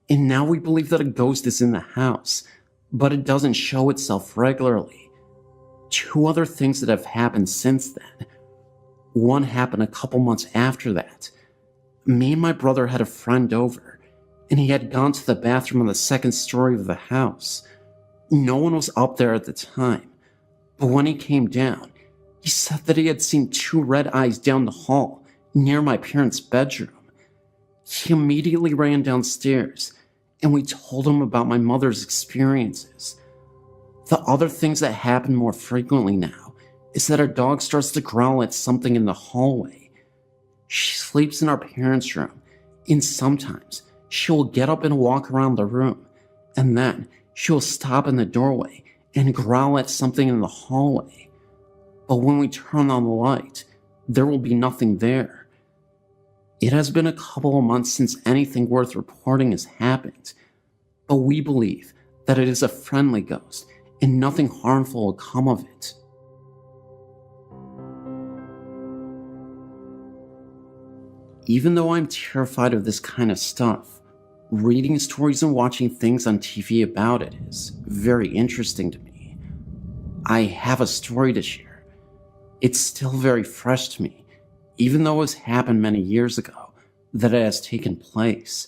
and now we believe that a ghost is in the house, but it doesn't show itself regularly. 2 other things that have happened since then. One happened a couple months after that. Me and my brother had a friend over, and he had gone to the bathroom on the 2nd story of the house. No one was up there at the time, but when he came down, he said that he had seen 2 red eyes down the hall near my parents' bedroom. He immediately ran downstairs, and we told him about my mother's experiences. The other things that happen more frequently now is that our dog starts to growl at something in the hallway. She sleeps in our parents' room, and sometimes she will get up and walk around the room, and then she will stop in the doorway and growl at something in the hallway. But when we turn on the light, there will be nothing there. It has been a couple of months since anything worth reporting has happened, but we believe that it is a friendly ghost and nothing harmful will come of it. Even though I'm terrified of this kind of stuff, reading stories and watching things on TV about it is very interesting to me. I have a story to share. It's still very fresh to me, even though it has happened many years ago that it has taken place.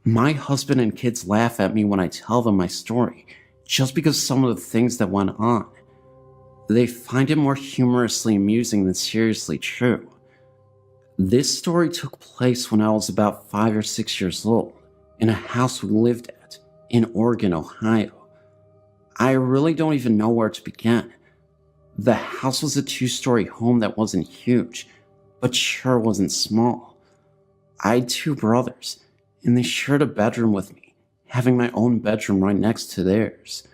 My husband and kids laugh at me when I tell them my story, just because some of the things that went on. They find it more humorously amusing than seriously true. This story took place when I was about 5 or 6 years old, in a house we lived at in Oregon, Ohio. I really don't even know where to begin. The house was a 2-story home that wasn't huge, but sure wasn't small. I had 2 brothers, and they shared a bedroom with me, having my own bedroom right next to theirs.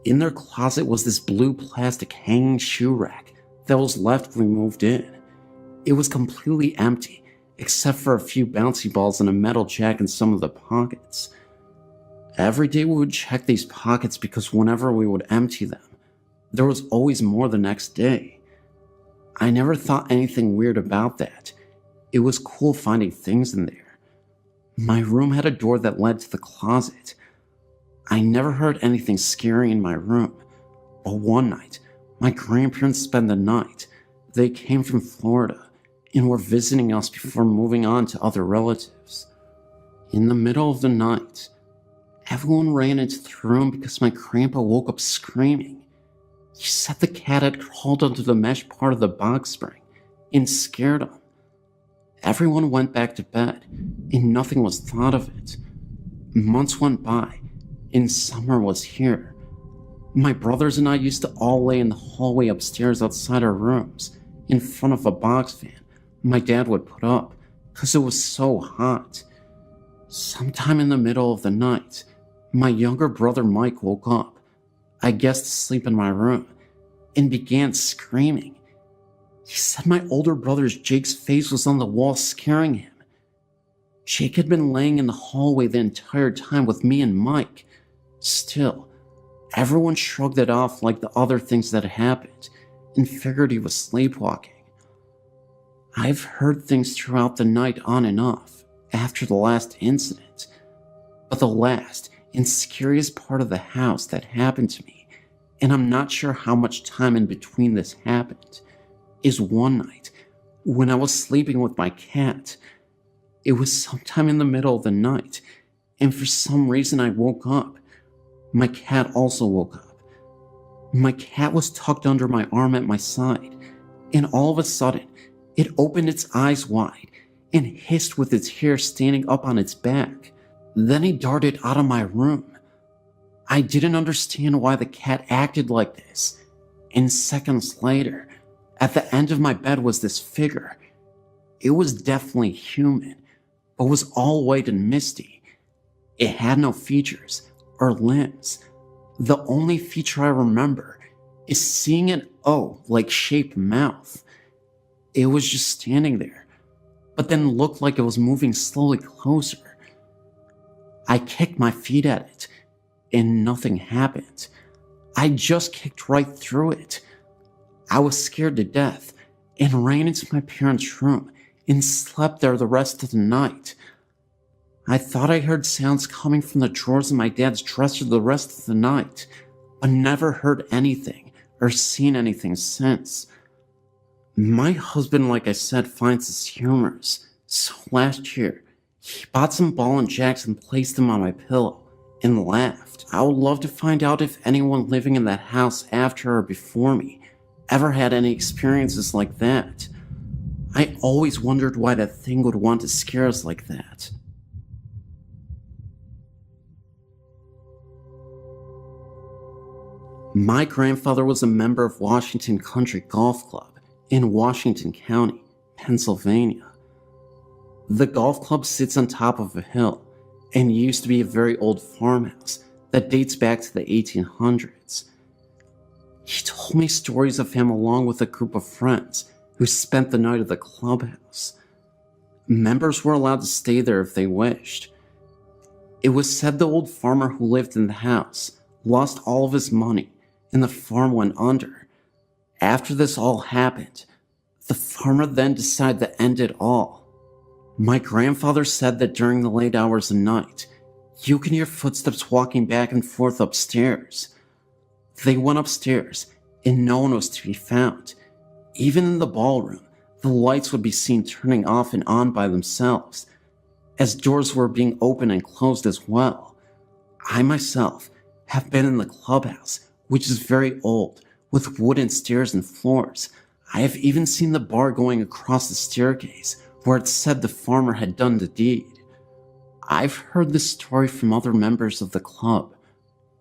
In their closet was this blue plastic hanging shoe rack that was left when we moved in. It was completely empty, except for a few bouncy balls and a metal jack in some of the pockets. Every day we would check these pockets because whenever we would empty them, there was always more the next day. I never thought anything weird about that. It was cool finding things in there. My room had a door that led to the closet. I never heard anything scary in my room, but one night, my grandparents spent the night. They came from Florida and were visiting us before moving on to other relatives. In the middle of the night, everyone ran into the room because my grandpa woke up screaming. He said the cat had crawled onto the mesh part of the box spring and scared him. Everyone went back to bed and nothing was thought of it. Months went by and summer was here. My brothers and I used to all lay in the hallway upstairs outside our rooms in front of a box fan my dad would put up because it was so hot. Sometime in the middle of the night, my younger brother Mike woke up, I guess to sleep in my room, and began screaming. He said my older brother's Jake's face was on the wall scaring him. Jake had been laying in the hallway the entire time with me and Mike. Still, everyone shrugged it off like the other things that had happened and figured he was sleepwalking. I've heard things throughout the night on and off after the last incident, but the last and scariest part of the house that happened to me, and I'm not sure how much time in between this happened, is one night when I was sleeping with my cat. It was sometime in the middle of the night, and for some reason I woke up. My cat also woke up. My cat was tucked under my arm at my side, and all of a sudden, it opened its eyes wide and hissed with its hair standing up on its back. Then it darted out of my room. I didn't understand why the cat acted like this, and seconds later, at the end of my bed was this figure. It was definitely human, but was all white and misty. It had no features or limbs. The only feature I remember is seeing an O-like shaped mouth. It was just standing there, but then looked like it was moving slowly closer. I kicked my feet at it, and nothing happened. I just kicked right through it. I was scared to death and ran into my parents' room and slept there the rest of the night. I thought I heard sounds coming from the drawers in my dad's dresser the rest of the night, but never heard anything or seen anything since. My husband, like I said, finds this humorous, so last year, he bought some ball and jacks and placed them on my pillow and laughed. I would love to find out if anyone living in that house after or before me ever had any experiences like that. I always wondered why that thing would want to scare us like that. My grandfather was a member of Washington Country Golf Club in Washington County, Pennsylvania. The golf club sits on top of a hill and used to be a very old farmhouse that dates back to the 1800s. He told me stories of him along with a group of friends who spent the night at the clubhouse. Members were allowed to stay there if they wished. It was said the old farmer who lived in the house lost all of his money and the farm went under. After this all happened, the farmer then decided to end it all. My grandfather said that during the late hours of night, you can hear footsteps walking back and forth upstairs. They went upstairs, and no one was to be found. Even in the ballroom, the lights would be seen turning off and on by themselves, as doors were being opened and closed as well. I myself have been in the clubhouse, which is very old, with wooden stairs and floors. I have even seen the bar going across the staircase, where it said the farmer had done the deed. I've heard this story from other members of the club.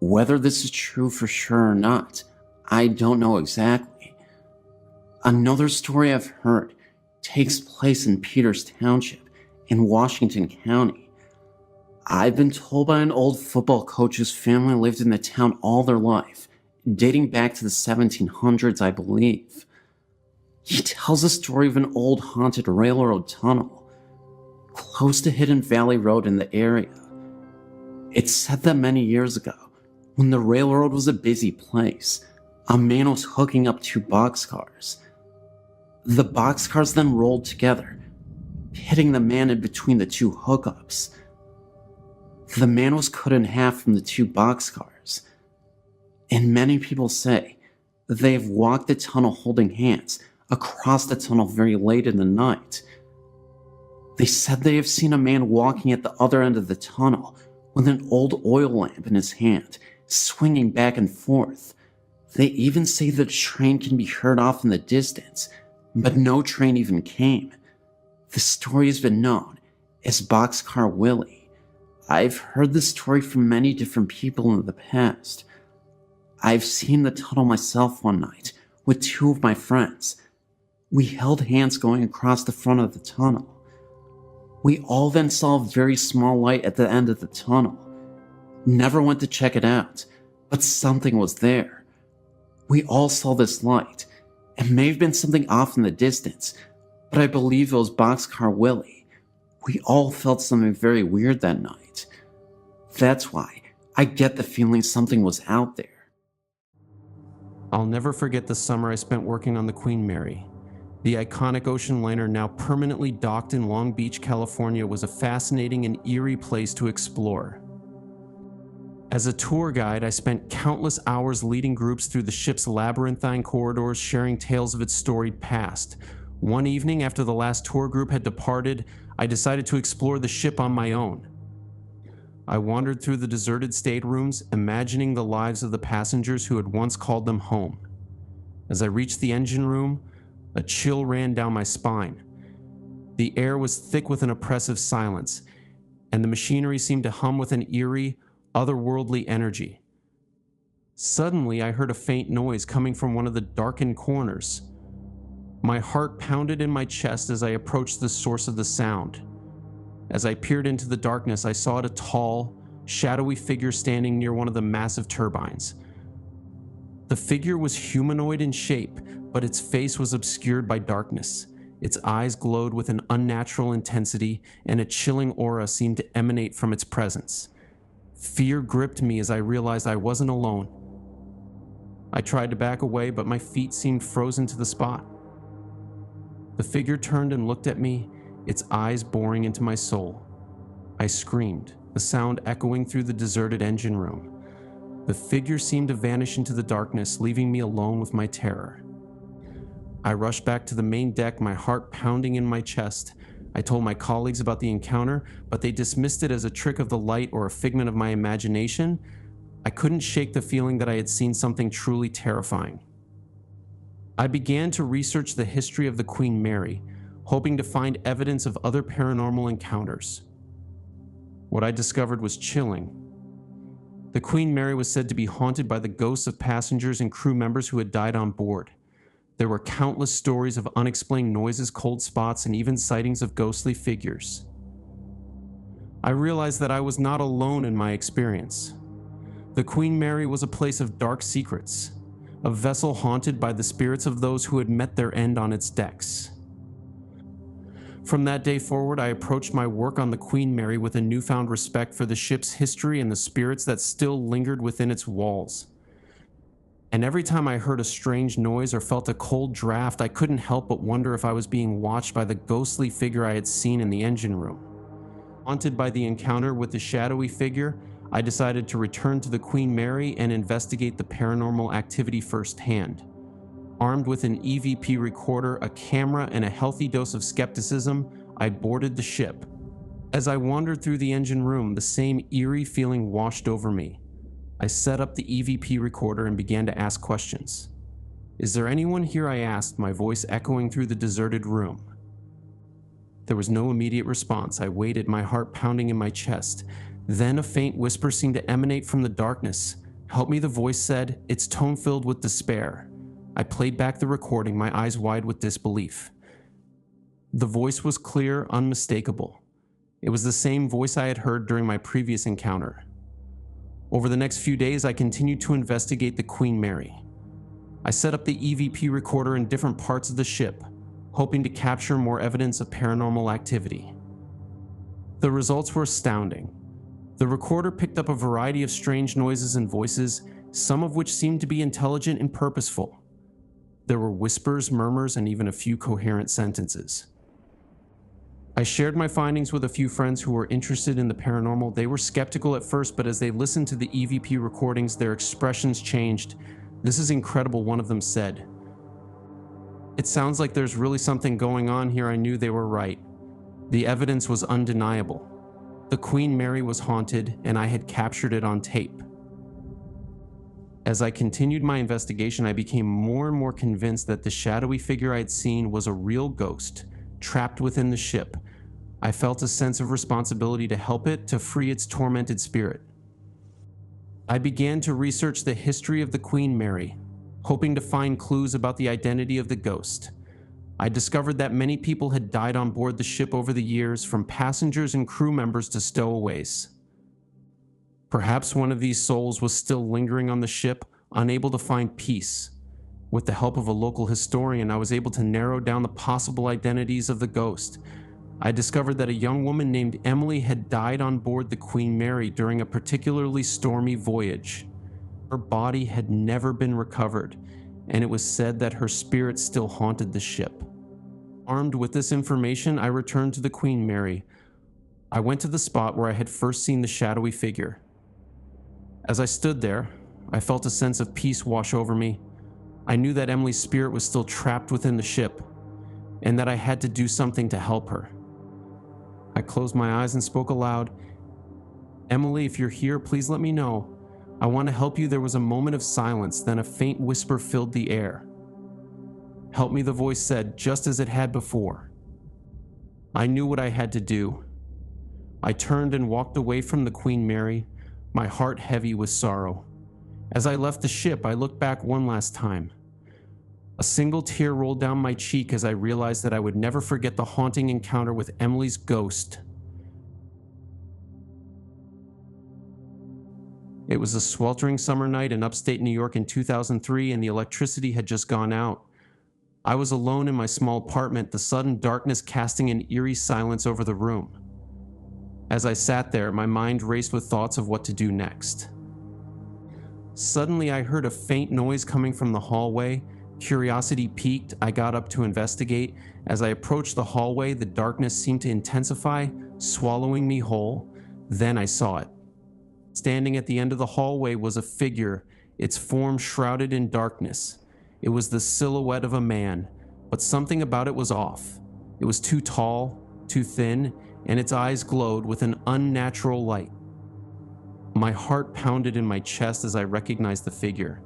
Whether this is true for sure or not, I don't know exactly. Another story I've heard takes place in Peters Township in Washington County. I've been told by an old football coach whose family lived in the town all their life, dating back to the 1700s, I believe. He tells a story of an old haunted railroad tunnel close to Hidden Valley Road in the area. It's said that many years ago, when the railroad was a busy place, a man was hooking up two boxcars. The boxcars then rolled together, hitting the man in between the two hookups. The man was cut in half from the two boxcars, and many people say that they have walked the tunnel holding hands across the tunnel very late in the night. They said they have seen a man walking at the other end of the tunnel with an old oil lamp in his hand, swinging back and forth. They even say that a train can be heard off in the distance, but no train even came. The story has been known as Boxcar Willie. I've heard this story from many different people in the past. I've seen the tunnel myself one night with two of my friends. We held hands going across the front of the tunnel. We all then saw a very small light at the end of the tunnel. Never went to check it out, but something was there. We all saw this light. It may have been something off in the distance, but I believe it was Boxcar Willie. We all felt something very weird that night. That's why I get the feeling something was out there. I'll never forget the summer I spent working on the Queen Mary. The iconic ocean liner, now permanently docked in Long Beach, California, was a fascinating and eerie place to explore. As a tour guide, I spent countless hours leading groups through the ship's labyrinthine corridors, sharing tales of its storied past. One evening, after the last tour group had departed, I decided to explore the ship on my own. I wandered through the deserted staterooms, imagining the lives of the passengers who had once called them home. As I reached the engine room, a chill ran down my spine. The air was thick with an oppressive silence, and the machinery seemed to hum with an eerie, otherworldly energy. Suddenly, I heard a faint noise coming from one of the darkened corners. My heart pounded in my chest as I approached the source of the sound. As I peered into the darkness, I saw a tall, shadowy figure standing near one of the massive turbines. The figure was humanoid in shape, but its face was obscured by darkness. Its eyes glowed with an unnatural intensity, and a chilling aura seemed to emanate from its presence. Fear gripped me as I realized I wasn't alone. I tried to back away, but my feet seemed frozen to the spot. The figure turned and looked at me, its eyes boring into my soul. I screamed, the sound echoing through the deserted engine room. The figure seemed to vanish into the darkness, leaving me alone with my terror. I rushed back to the main deck, my heart pounding in my chest. I told my colleagues about the encounter, but they dismissed it as a trick of the light or a figment of my imagination. I couldn't shake the feeling that I had seen something truly terrifying. I began to research the history of the Queen Mary, hoping to find evidence of other paranormal encounters. What I discovered was chilling. The Queen Mary was said to be haunted by the ghosts of passengers and crew members who had died on board. There were countless stories of unexplained noises, cold spots, and even sightings of ghostly figures. I realized that I was not alone in my experience. The Queen Mary was a place of dark secrets, a vessel haunted by the spirits of those who had met their end on its decks. From that day forward, I approached my work on the Queen Mary with a newfound respect for the ship's history and the spirits that still lingered within its walls. And every time I heard a strange noise or felt a cold draft, I couldn't help but wonder if I was being watched by the ghostly figure I had seen in the engine room. Haunted by the encounter with the shadowy figure, I decided to return to the Queen Mary and investigate the paranormal activity firsthand. Armed with an EVP recorder, a camera, and a healthy dose of skepticism, I boarded the ship. As I wandered through the engine room, the same eerie feeling washed over me. I set up the EVP recorder and began to ask questions. "Is there anyone here?" I asked, my voice echoing through the deserted room. There was no immediate response. I waited, my heart pounding in my chest. Then a faint whisper seemed to emanate from the darkness. "Help me," the voice said, its tone filled with despair. I played back the recording, my eyes wide with disbelief. The voice was clear, unmistakable. It was the same voice I had heard during my previous encounter. Over the next few days, I continued to investigate the Queen Mary. I set up the EVP recorder in different parts of the ship, hoping to capture more evidence of paranormal activity. The results were astounding. The recorder picked up a variety of strange noises and voices, some of which seemed to be intelligent and purposeful. There were whispers, murmurs, and even a few coherent sentences. I shared my findings with a few friends who were interested in the paranormal. They were skeptical at first, but as they listened to the EVP recordings, their expressions changed. "This is incredible," one of them said. "It sounds like there's really something going on here." I knew they were right. The evidence was undeniable. The Queen Mary was haunted, and I had captured it on tape. As I continued my investigation, I became more and more convinced that the shadowy figure I had seen was a real ghost, trapped within the ship. I felt a sense of responsibility to help it, to free its tormented spirit. I began to research the history of the Queen Mary, hoping to find clues about the identity of the ghost. I discovered that many people had died on board the ship over the years, from passengers and crew members to stowaways. Perhaps one of these souls was still lingering on the ship, unable to find peace. With the help of a local historian, I was able to narrow down the possible identities of the ghost. I discovered that a young woman named Emily had died on board the Queen Mary during a particularly stormy voyage. Her body had never been recovered, and it was said that her spirit still haunted the ship. Armed with this information, I returned to the Queen Mary. I went to the spot where I had first seen the shadowy figure. As I stood there, I felt a sense of peace wash over me. I knew that Emily's spirit was still trapped within the ship, and that I had to do something to help her. I closed my eyes and spoke aloud. "Emily, if you're here, please let me know. I want to help you." There was a moment of silence, then a faint whisper filled the air. "Help me," the voice said, just as it had before. I knew what I had to do. I turned and walked away from the Queen Mary, my heart heavy with sorrow. As I left the ship, I looked back one last time. A single tear rolled down my cheek as I realized that I would never forget the haunting encounter with Emily's ghost. It was a sweltering summer night in upstate New York in 2003, and the electricity had just gone out. I was alone in my small apartment, the sudden darkness casting an eerie silence over the room. As I sat there, my mind raced with thoughts of what to do next. Suddenly, I heard a faint noise coming from the hallway. Curiosity piqued, I got up to investigate. As I approached the hallway, the darkness seemed to intensify, swallowing me whole. Then I saw it. Standing at the end of the hallway was a figure, its form shrouded in darkness. It was the silhouette of a man, but something about it was off. It was too tall, too thin, and its eyes glowed with an unnatural light. My heart pounded in my chest as I recognized the figure.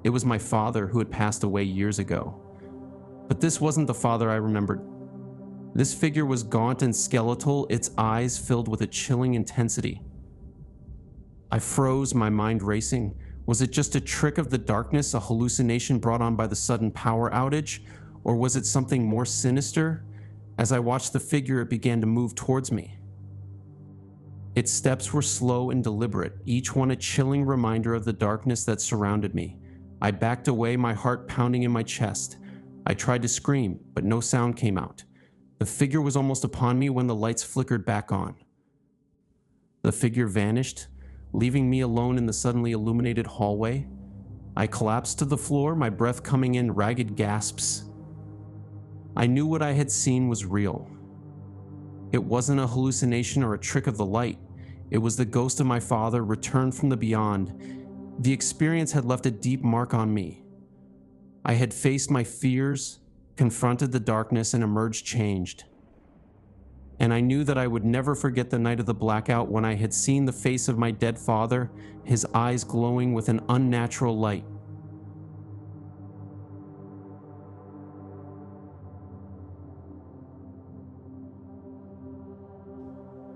It was my father, who had passed away years ago. But this wasn't the father I remembered. This figure was gaunt and skeletal, its eyes filled with a chilling intensity. I froze, my mind racing. Was it just a trick of the darkness, a hallucination brought on by the sudden power outage? Or was it something more sinister? As I watched the figure, it began to move towards me. Its steps were slow and deliberate, each one a chilling reminder of the darkness that surrounded me. I backed away, my heart pounding in my chest. I tried to scream, but no sound came out. The figure was almost upon me when the lights flickered back on. The figure vanished, leaving me alone in the suddenly illuminated hallway. I collapsed to the floor, my breath coming in ragged gasps. I knew what I had seen was real. It wasn't a hallucination or a trick of the light. It was the ghost of my father, returned from the beyond. The experience had left a deep mark on me. I had faced my fears, confronted the darkness, and emerged changed. And I knew that I would never forget the night of the blackout when I had seen the face of my dead father, his eyes glowing with an unnatural light.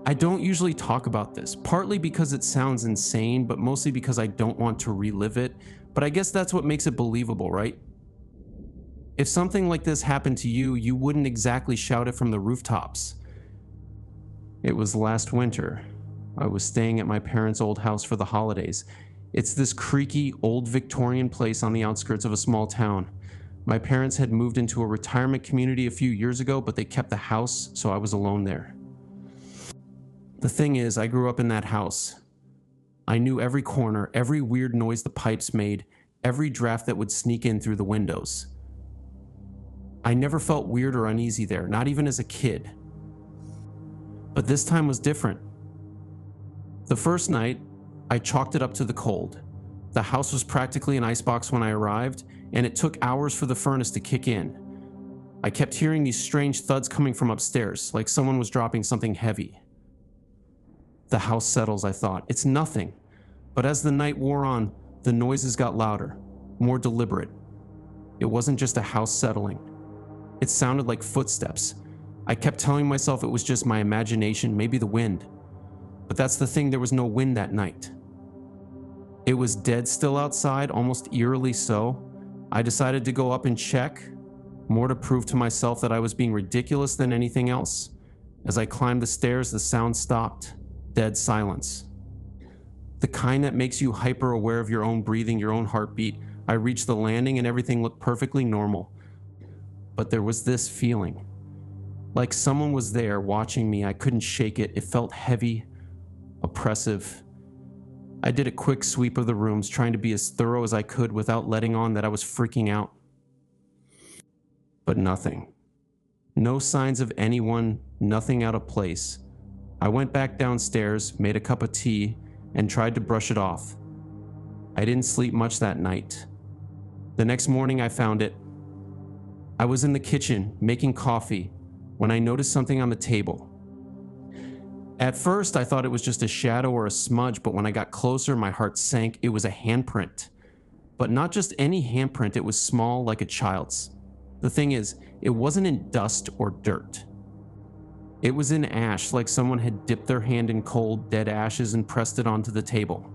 I don't usually talk about this, partly because it sounds insane, but mostly because I don't want to relive it. But I guess that's what makes it believable, right? If something like this happened to you, you wouldn't exactly shout it from the rooftops. It was last winter. I was staying at my parents' old house for the holidays. It's this creaky, old Victorian place on the outskirts of a small town. My parents had moved into a retirement community a few years ago, but they kept the house, so I was alone there. The thing is, I grew up in that house. I knew every corner, every weird noise the pipes made, every draft that would sneak in through the windows. I never felt weird or uneasy there, not even as a kid. But this time was different. The first night, I chalked it up to the cold. The house was practically an icebox when I arrived, and it took hours for the furnace to kick in. I kept hearing these strange thuds coming from upstairs, like someone was dropping something heavy. The house settles, I thought. It's nothing. But as the night wore on, the noises got louder, more deliberate. It wasn't just a house settling. It sounded like footsteps. I kept telling myself it was just my imagination, maybe the wind. But that's the thing, there was no wind that night. It was dead still outside, almost eerily so. I decided to go up and check, more to prove to myself that I was being ridiculous than anything else. As I climbed the stairs, the sound stopped. Dead silence. The kind that makes you hyper aware of your own breathing, your own heartbeat. I reached the landing and everything looked perfectly normal. But there was this feeling. Like someone was there watching me. I couldn't shake it. It felt heavy, oppressive. I did a quick sweep of the rooms, trying to be as thorough as I could without letting on that I was freaking out. But nothing. No signs of anyone, nothing out of place. I went back downstairs, made a cup of tea, and tried to brush it off. I didn't sleep much that night. The next morning I found it. I was in the kitchen, making coffee, when I noticed something on the table. At first, I thought it was just a shadow or a smudge, but when I got closer, my heart sank. It was a handprint. But not just any handprint, it was small like a child's. The thing is, it wasn't in dust or dirt. It was in ash, like someone had dipped their hand in cold, dead ashes and pressed it onto the table.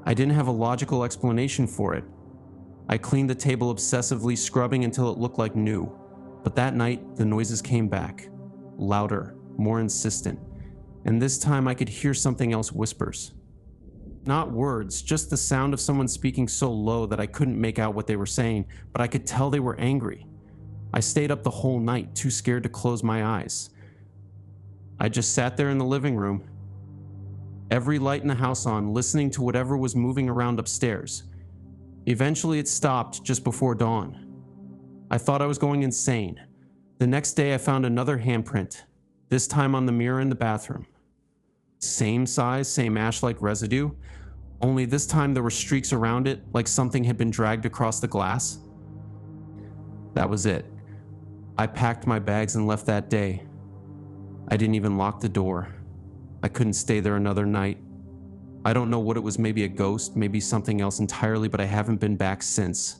I didn't have a logical explanation for it. I cleaned the table obsessively, scrubbing until it looked like new. But that night, the noises came back. Louder, more insistent. And this time I could hear something else whispers. Not words, just the sound of someone speaking so low that I couldn't make out what they were saying, but I could tell they were angry. I stayed up the whole night, too scared to close my eyes. I just sat there in the living room, every light in the house on, listening to whatever was moving around upstairs. Eventually it stopped just before dawn. I thought I was going insane. The next day I found another handprint, this time on the mirror in the bathroom. Same size, same ash-like residue, only this time there were streaks around it like something had been dragged across the glass. That was it. I packed my bags and left that day. I didn't even lock the door. I couldn't stay there another night. I don't know what it was, maybe a ghost, maybe something else entirely, but I haven't been back since.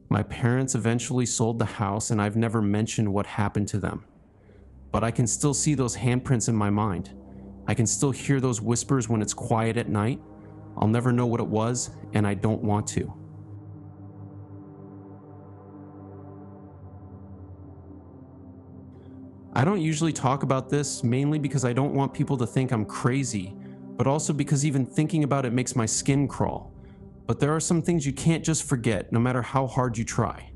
My parents eventually sold the house and I've never mentioned what happened to them. But I can still see those handprints in my mind. I can still hear those whispers when it's quiet at night. I'll never know what it was, and I don't want to. I don't usually talk about this, mainly because I don't want people to think I'm crazy, but also because even thinking about it makes my skin crawl. But there are some things you can't just forget, no matter how hard you try.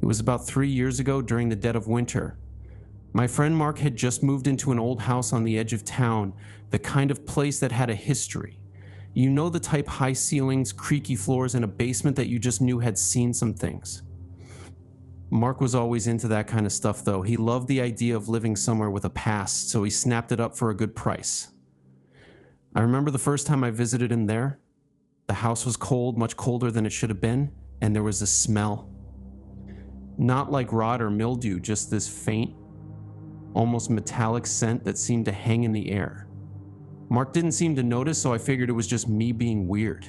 It was about 3 years ago during the dead of winter. My friend Mark had just moved into an old house on the edge of town, the kind of place that had a history. You know, the type high ceilings, creaky floors, and a basement that you just knew had seen some things. Mark was always into that kind of stuff though. He loved the idea of living somewhere with a past, so he snapped it up for a good price. I remember the first time I visited him there. The house was cold, much colder than it should have been, and there was a smell. Not like rot or mildew, just this faint, almost metallic scent that seemed to hang in the air. Mark didn't seem to notice, so I figured it was just me being weird.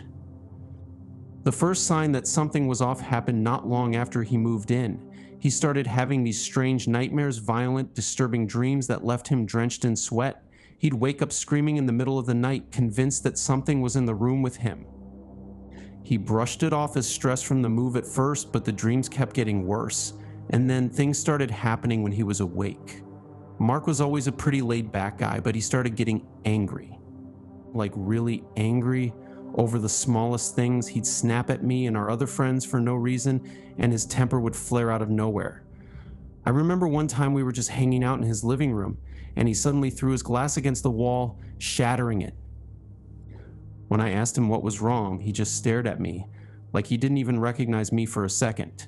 The first sign that something was off happened not long after he moved in. He started having these strange nightmares, violent, disturbing dreams that left him drenched in sweat. He'd wake up screaming in the middle of the night, convinced that something was in the room with him. He brushed it off as stress from the move at first, but the dreams kept getting worse, and then things started happening when he was awake. Mark was always a pretty laid-back guy, but he started getting angry. Like really angry over the smallest things. He'd snap at me and our other friends for no reason, and his temper would flare out of nowhere. I remember one time we were just hanging out in his living room, and he suddenly threw his glass against the wall, shattering it. When I asked him what was wrong, he just stared at me, like he didn't even recognize me for a second.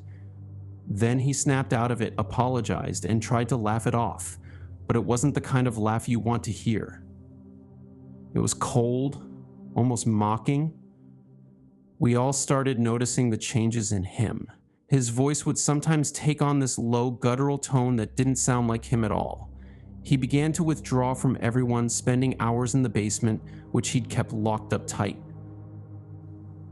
Then he snapped out of it, apologized, and tried to laugh it off, but it wasn't the kind of laugh you want to hear. It was cold, almost mocking. We all started noticing the changes in him. His voice would sometimes take on this low, guttural tone that didn't sound like him at all. He began to withdraw from everyone, spending hours in the basement, which he'd kept locked up tight.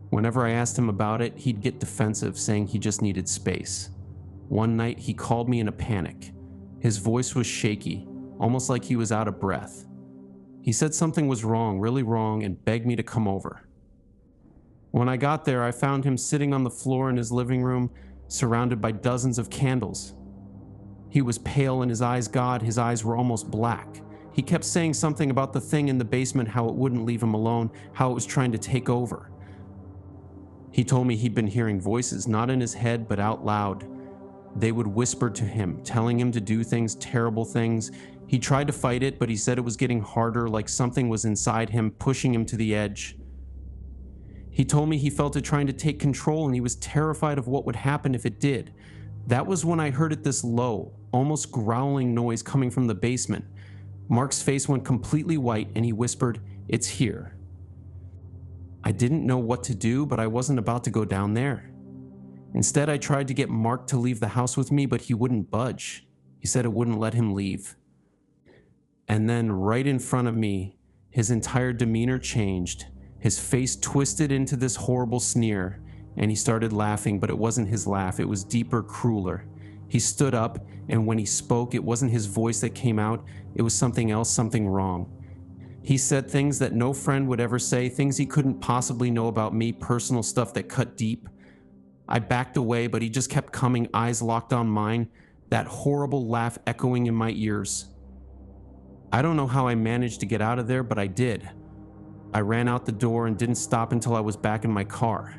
Whenever I asked him about it, he'd get defensive, saying he just needed space. One night, he called me in a panic. His voice was shaky, almost like he was out of breath. He said something was wrong, really wrong, and begged me to come over. When I got there, I found him sitting on the floor in his living room, surrounded by dozens of candles. He was pale and his eyes were almost black. He kept saying something about the thing in the basement, how it wouldn't leave him alone, how it was trying to take over. He told me he'd been hearing voices, not in his head, but out loud. They would whisper to him, telling him to do things, terrible things. He tried to fight it, but he said it was getting harder, like something was inside him, pushing him to the edge. He told me he felt it trying to take control, and he was terrified of what would happen if it did. That was when I heard it, this low, almost growling noise coming from the basement. Mark's face went completely white, and he whispered, "It's here." I didn't know what to do, but I wasn't about to go down there. Instead, I tried to get Mark to leave the house with me, but he wouldn't budge. He said it wouldn't let him leave. And then, right in front of me, his entire demeanor changed. His face twisted into this horrible sneer, and he started laughing, but it wasn't his laugh. It was deeper, crueler. He stood up, and when he spoke, it wasn't his voice that came out. It was something else, something wrong. He said things that no friend would ever say, things he couldn't possibly know about me, personal stuff that cut deep. I backed away, but he just kept coming, eyes locked on mine, that horrible laugh echoing in my ears. I don't know how I managed to get out of there, but I did. I ran out the door and didn't stop until I was back in my car.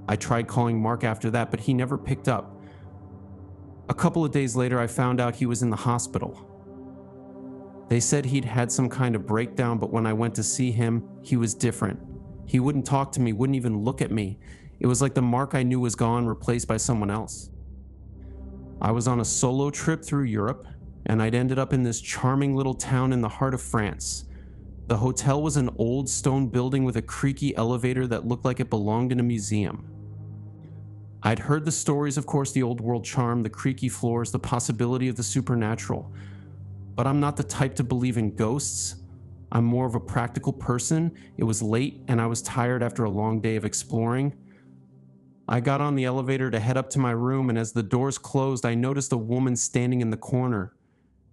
I tried calling Mark after that, but he never picked up. A couple of days later, I found out he was in the hospital. They said he'd had some kind of breakdown, but when I went to see him, he was different. He wouldn't talk to me, wouldn't even look at me. It was like the Mark I knew was gone, replaced by someone else. I was on a solo trip through Europe, and I'd ended up in this charming little town in the heart of France. The hotel was an old stone building with a creaky elevator that looked like it belonged in a museum. I'd heard the stories, of course, the old world charm, the creaky floors, the possibility of the supernatural. But I'm not the type to believe in ghosts. I'm more of a practical person. It was late, and I was tired after a long day of exploring. I got on the elevator to head up to my room, and as the doors closed, I noticed a woman standing in the corner.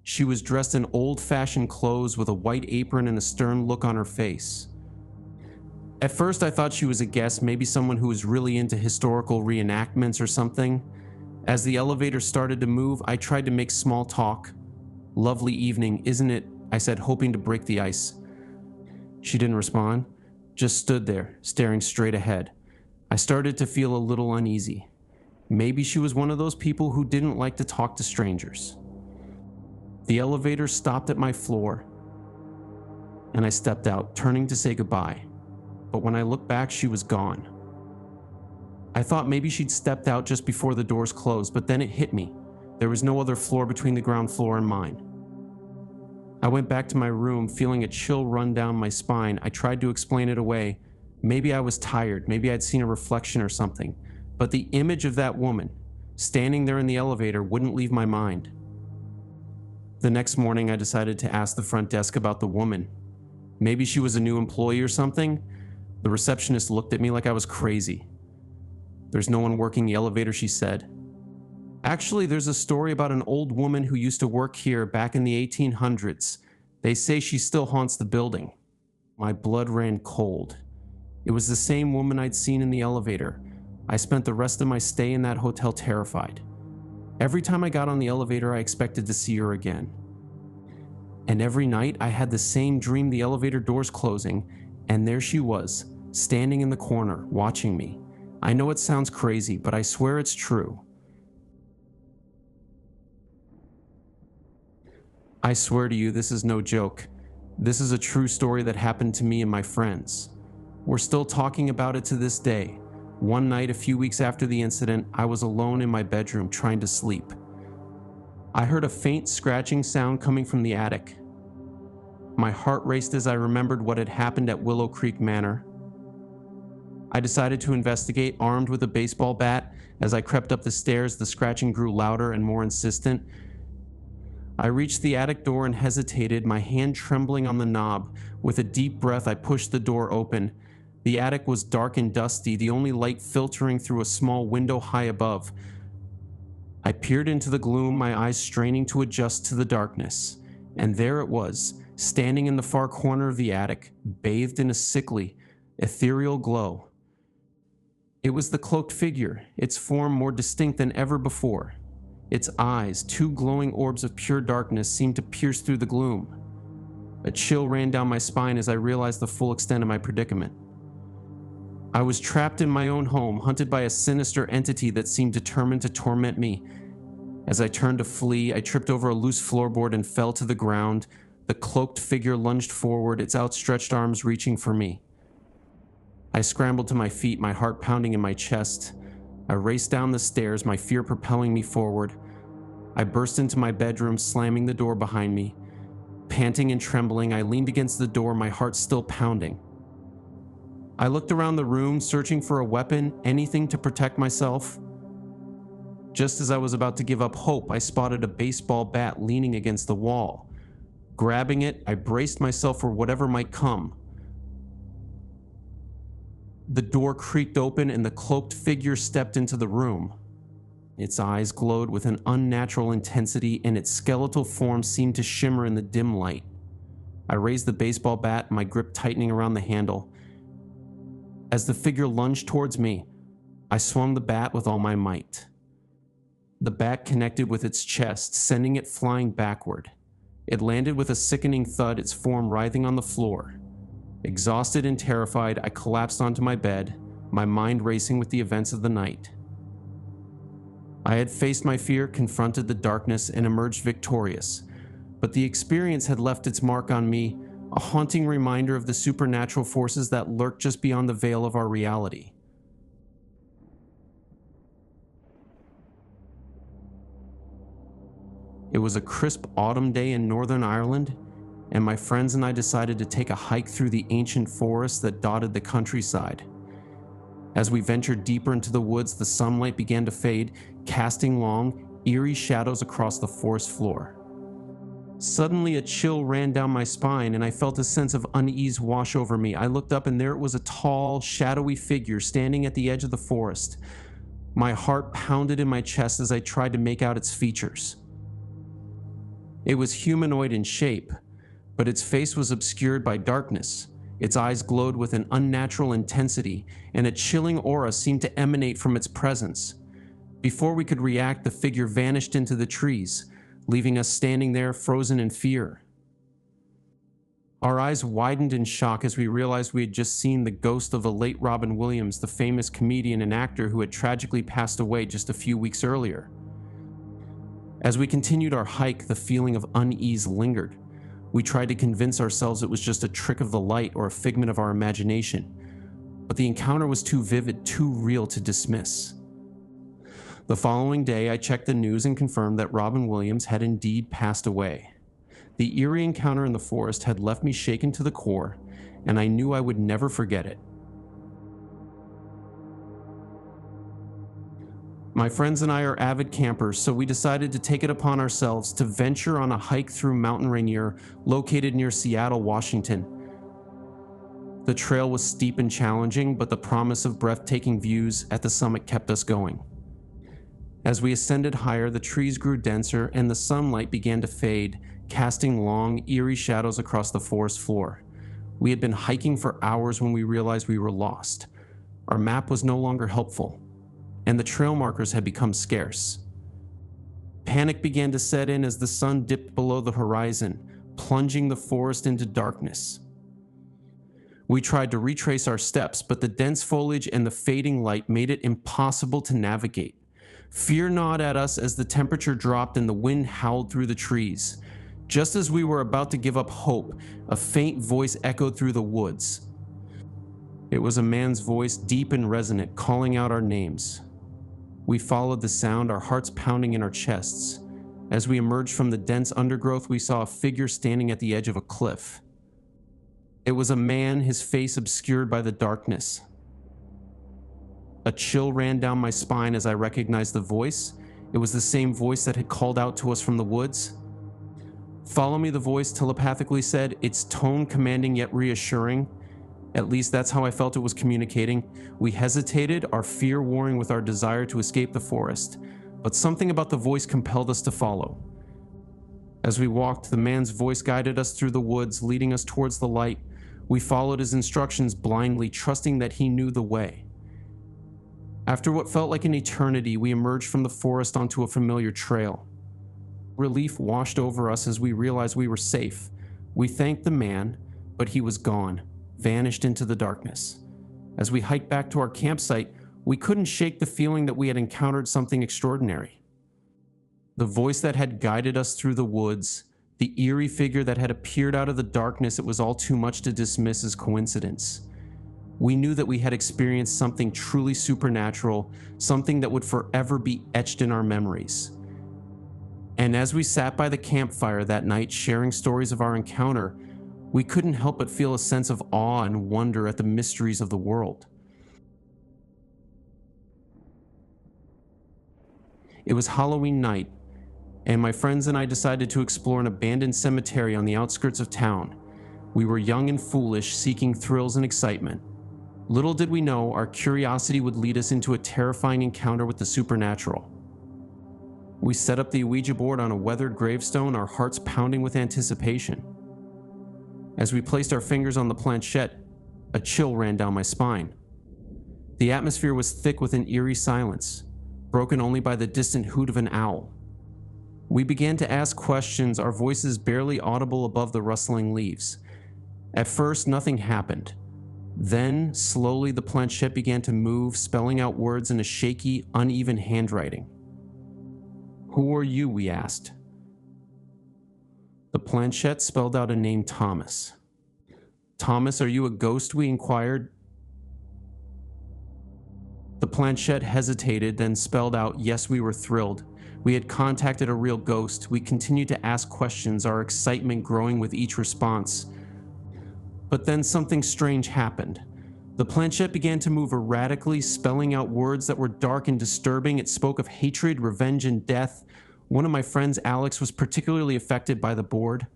She was dressed in old-fashioned clothes with a white apron and a stern look on her face. At first, I thought she was a guest, maybe someone who was really into historical reenactments or something. As the elevator started to move, I tried to make small talk. "Lovely evening, isn't it?" I said, hoping to break the ice. She didn't respond, just stood there, staring straight ahead. I started to feel a little uneasy. Maybe she was one of those people who didn't like to talk to strangers. The elevator stopped at my floor, and I stepped out, turning to say goodbye. But when I looked back, she was gone. I thought maybe she'd stepped out just before the doors closed, but then it hit me. There was no other floor between the ground floor and mine. I went back to my room, feeling a chill run down my spine. I tried to explain it away. Maybe I was tired, maybe I'd seen a reflection or something. But the image of that woman, standing there in the elevator, wouldn't leave my mind. The next morning, I decided to ask the front desk about the woman. Maybe she was a new employee or something. The receptionist looked at me like I was crazy. "There's no one working the elevator," she said. Actually, there's a story about an old woman who used to work here back in the 1800s. They say she still haunts the building. My blood ran cold. It was the same woman I'd seen in the elevator. I spent the rest of my stay in that hotel terrified. Every time I got on the elevator, I expected to see her again. And every night, I had the same dream, the elevator doors closing, and there she was, standing in the corner, watching me. I know it sounds crazy, but I swear it's true. I swear to you, this is no joke. This is a true story that happened to me and my friends. We're still talking about it to this day. One night, a few weeks after the incident, I was alone in my bedroom trying to sleep. I heard a faint scratching sound coming from the attic. My heart raced as I remembered what had happened at Willow Creek Manor. I decided to investigate, armed with a baseball bat. As I crept up the stairs, the scratching grew louder and more insistent. I reached the attic door and hesitated, my hand trembling on the knob. With a deep breath, I pushed the door open. The attic was dark and dusty, the only light filtering through a small window high above. I peered into the gloom, my eyes straining to adjust to the darkness. And there it was, standing in the far corner of the attic, bathed in a sickly, ethereal glow. It was the cloaked figure, its form more distinct than ever before. Its eyes, two glowing orbs of pure darkness, seemed to pierce through the gloom. A chill ran down my spine as I realized the full extent of my predicament. I was trapped in my own home, hunted by a sinister entity that seemed determined to torment me. As I turned to flee, I tripped over a loose floorboard and fell to the ground. The cloaked figure lunged forward, its outstretched arms reaching for me. I scrambled to my feet, my heart pounding in my chest. I raced down the stairs, my fear propelling me forward. I burst into my bedroom, slamming the door behind me. Panting and trembling, I leaned against the door, my heart still pounding. I looked around the room, searching for a weapon, anything to protect myself. Just as I was about to give up hope, I spotted a baseball bat leaning against the wall. Grabbing it, I braced myself for whatever might come. The door creaked open and the cloaked figure stepped into the room. Its eyes glowed with an unnatural intensity and its skeletal form seemed to shimmer in the dim light. I raised the baseball bat, my grip tightening around the handle. As the figure lunged towards me, I swung the bat with all my might. The bat connected with its chest, sending it flying backward. It landed with a sickening thud, its form writhing on the floor. Exhausted and terrified, I collapsed onto my bed, my mind racing with the events of the night. I had faced my fear, confronted the darkness, and emerged victorious, but the experience had left its mark on me, a haunting reminder of the supernatural forces that lurk just beyond the veil of our reality. It was a crisp autumn day in Northern Ireland, and my friends and I decided to take a hike through the ancient forests that dotted the countryside. As we ventured deeper into the woods, the sunlight began to fade, casting long, eerie shadows across the forest floor. Suddenly, a chill ran down my spine, and I felt a sense of unease wash over me. I looked up, and there it was, a tall, shadowy figure standing at the edge of the forest. My heart pounded in my chest as I tried to make out its features. It was humanoid in shape, but its face was obscured by darkness. Its eyes glowed with an unnatural intensity, and a chilling aura seemed to emanate from its presence. Before we could react, the figure vanished into the trees, leaving us standing there frozen in fear. Our eyes widened in shock as we realized we had just seen the ghost of the late Robin Williams, the famous comedian and actor who had tragically passed away just a few weeks earlier. As we continued our hike, the feeling of unease lingered. We tried to convince ourselves it was just a trick of the light or a figment of our imagination, but the encounter was too vivid, too real to dismiss. The following day, I checked the news and confirmed that Robin Williams had indeed passed away. The eerie encounter in the forest had left me shaken to the core, and I knew I would never forget it. My friends and I are avid campers, so we decided to take it upon ourselves to venture on a hike through Mountain Rainier, located near Seattle, Washington. The trail was steep and challenging, but the promise of breathtaking views at the summit kept us going. As we ascended higher, the trees grew denser and the sunlight began to fade, casting long, eerie shadows across the forest floor. We had been hiking for hours when we realized we were lost. Our map was no longer helpful, and the trail markers had become scarce. Panic began to set in as the sun dipped below the horizon, plunging the forest into darkness. We tried to retrace our steps, but the dense foliage and the fading light made it impossible to navigate. Fear gnawed at us as the temperature dropped and the wind howled through the trees. Just as we were about to give up hope, a faint voice echoed through the woods. It was a man's voice, deep and resonant, calling out our names. We followed the sound, our hearts pounding in our chests. As we emerged from the dense undergrowth, we saw a figure standing at the edge of a cliff. It was a man, his face obscured by the darkness. A chill ran down my spine as I recognized the voice. It was the same voice that had called out to us from the woods. "Follow me," the voice telepathically said, its tone commanding yet reassuring. At least that's how I felt it was communicating. We hesitated, our fear warring with our desire to escape the forest, but something about the voice compelled us to follow. As we walked, the man's voice guided us through the woods, leading us towards the light. We followed his instructions blindly, trusting that he knew the way. After what felt like an eternity, we emerged from the forest onto a familiar trail. Relief washed over us as we realized we were safe. We thanked the man, but he was gone, vanished into the darkness. As we hiked back to our campsite, we couldn't shake the feeling that we had encountered something extraordinary. The voice that had guided us through the woods, the eerie figure that had appeared out of the darkness, it was all too much to dismiss as coincidence. We knew that we had experienced something truly supernatural, something that would forever be etched in our memories. And as we sat by the campfire that night sharing stories of our encounter, we couldn't help but feel a sense of awe and wonder at the mysteries of the world. It was Halloween night, and my friends and I decided to explore an abandoned cemetery on the outskirts of town. We were young and foolish, seeking thrills and excitement. Little did we know our curiosity would lead us into a terrifying encounter with the supernatural. We set up the Ouija board on a weathered gravestone, our hearts pounding with anticipation. As we placed our fingers on the planchette, a chill ran down my spine. The atmosphere was thick with an eerie silence, broken only by the distant hoot of an owl. We began to ask questions, our voices barely audible above the rustling leaves. At first, nothing happened. Then, slowly, the planchette began to move, spelling out words in a shaky, uneven handwriting. "Who are you?" we asked. The planchette spelled out a name, Thomas. "Thomas, are you a ghost?" we inquired. The planchette hesitated, then spelled out, "Yes." We were thrilled. We had contacted a real ghost. We continued to ask questions, our excitement growing with each response. But then something strange happened. The planchette began to move erratically, spelling out words that were dark and disturbing. It spoke of hatred, revenge, and death. One of my friends, Alex, was particularly affected by the board.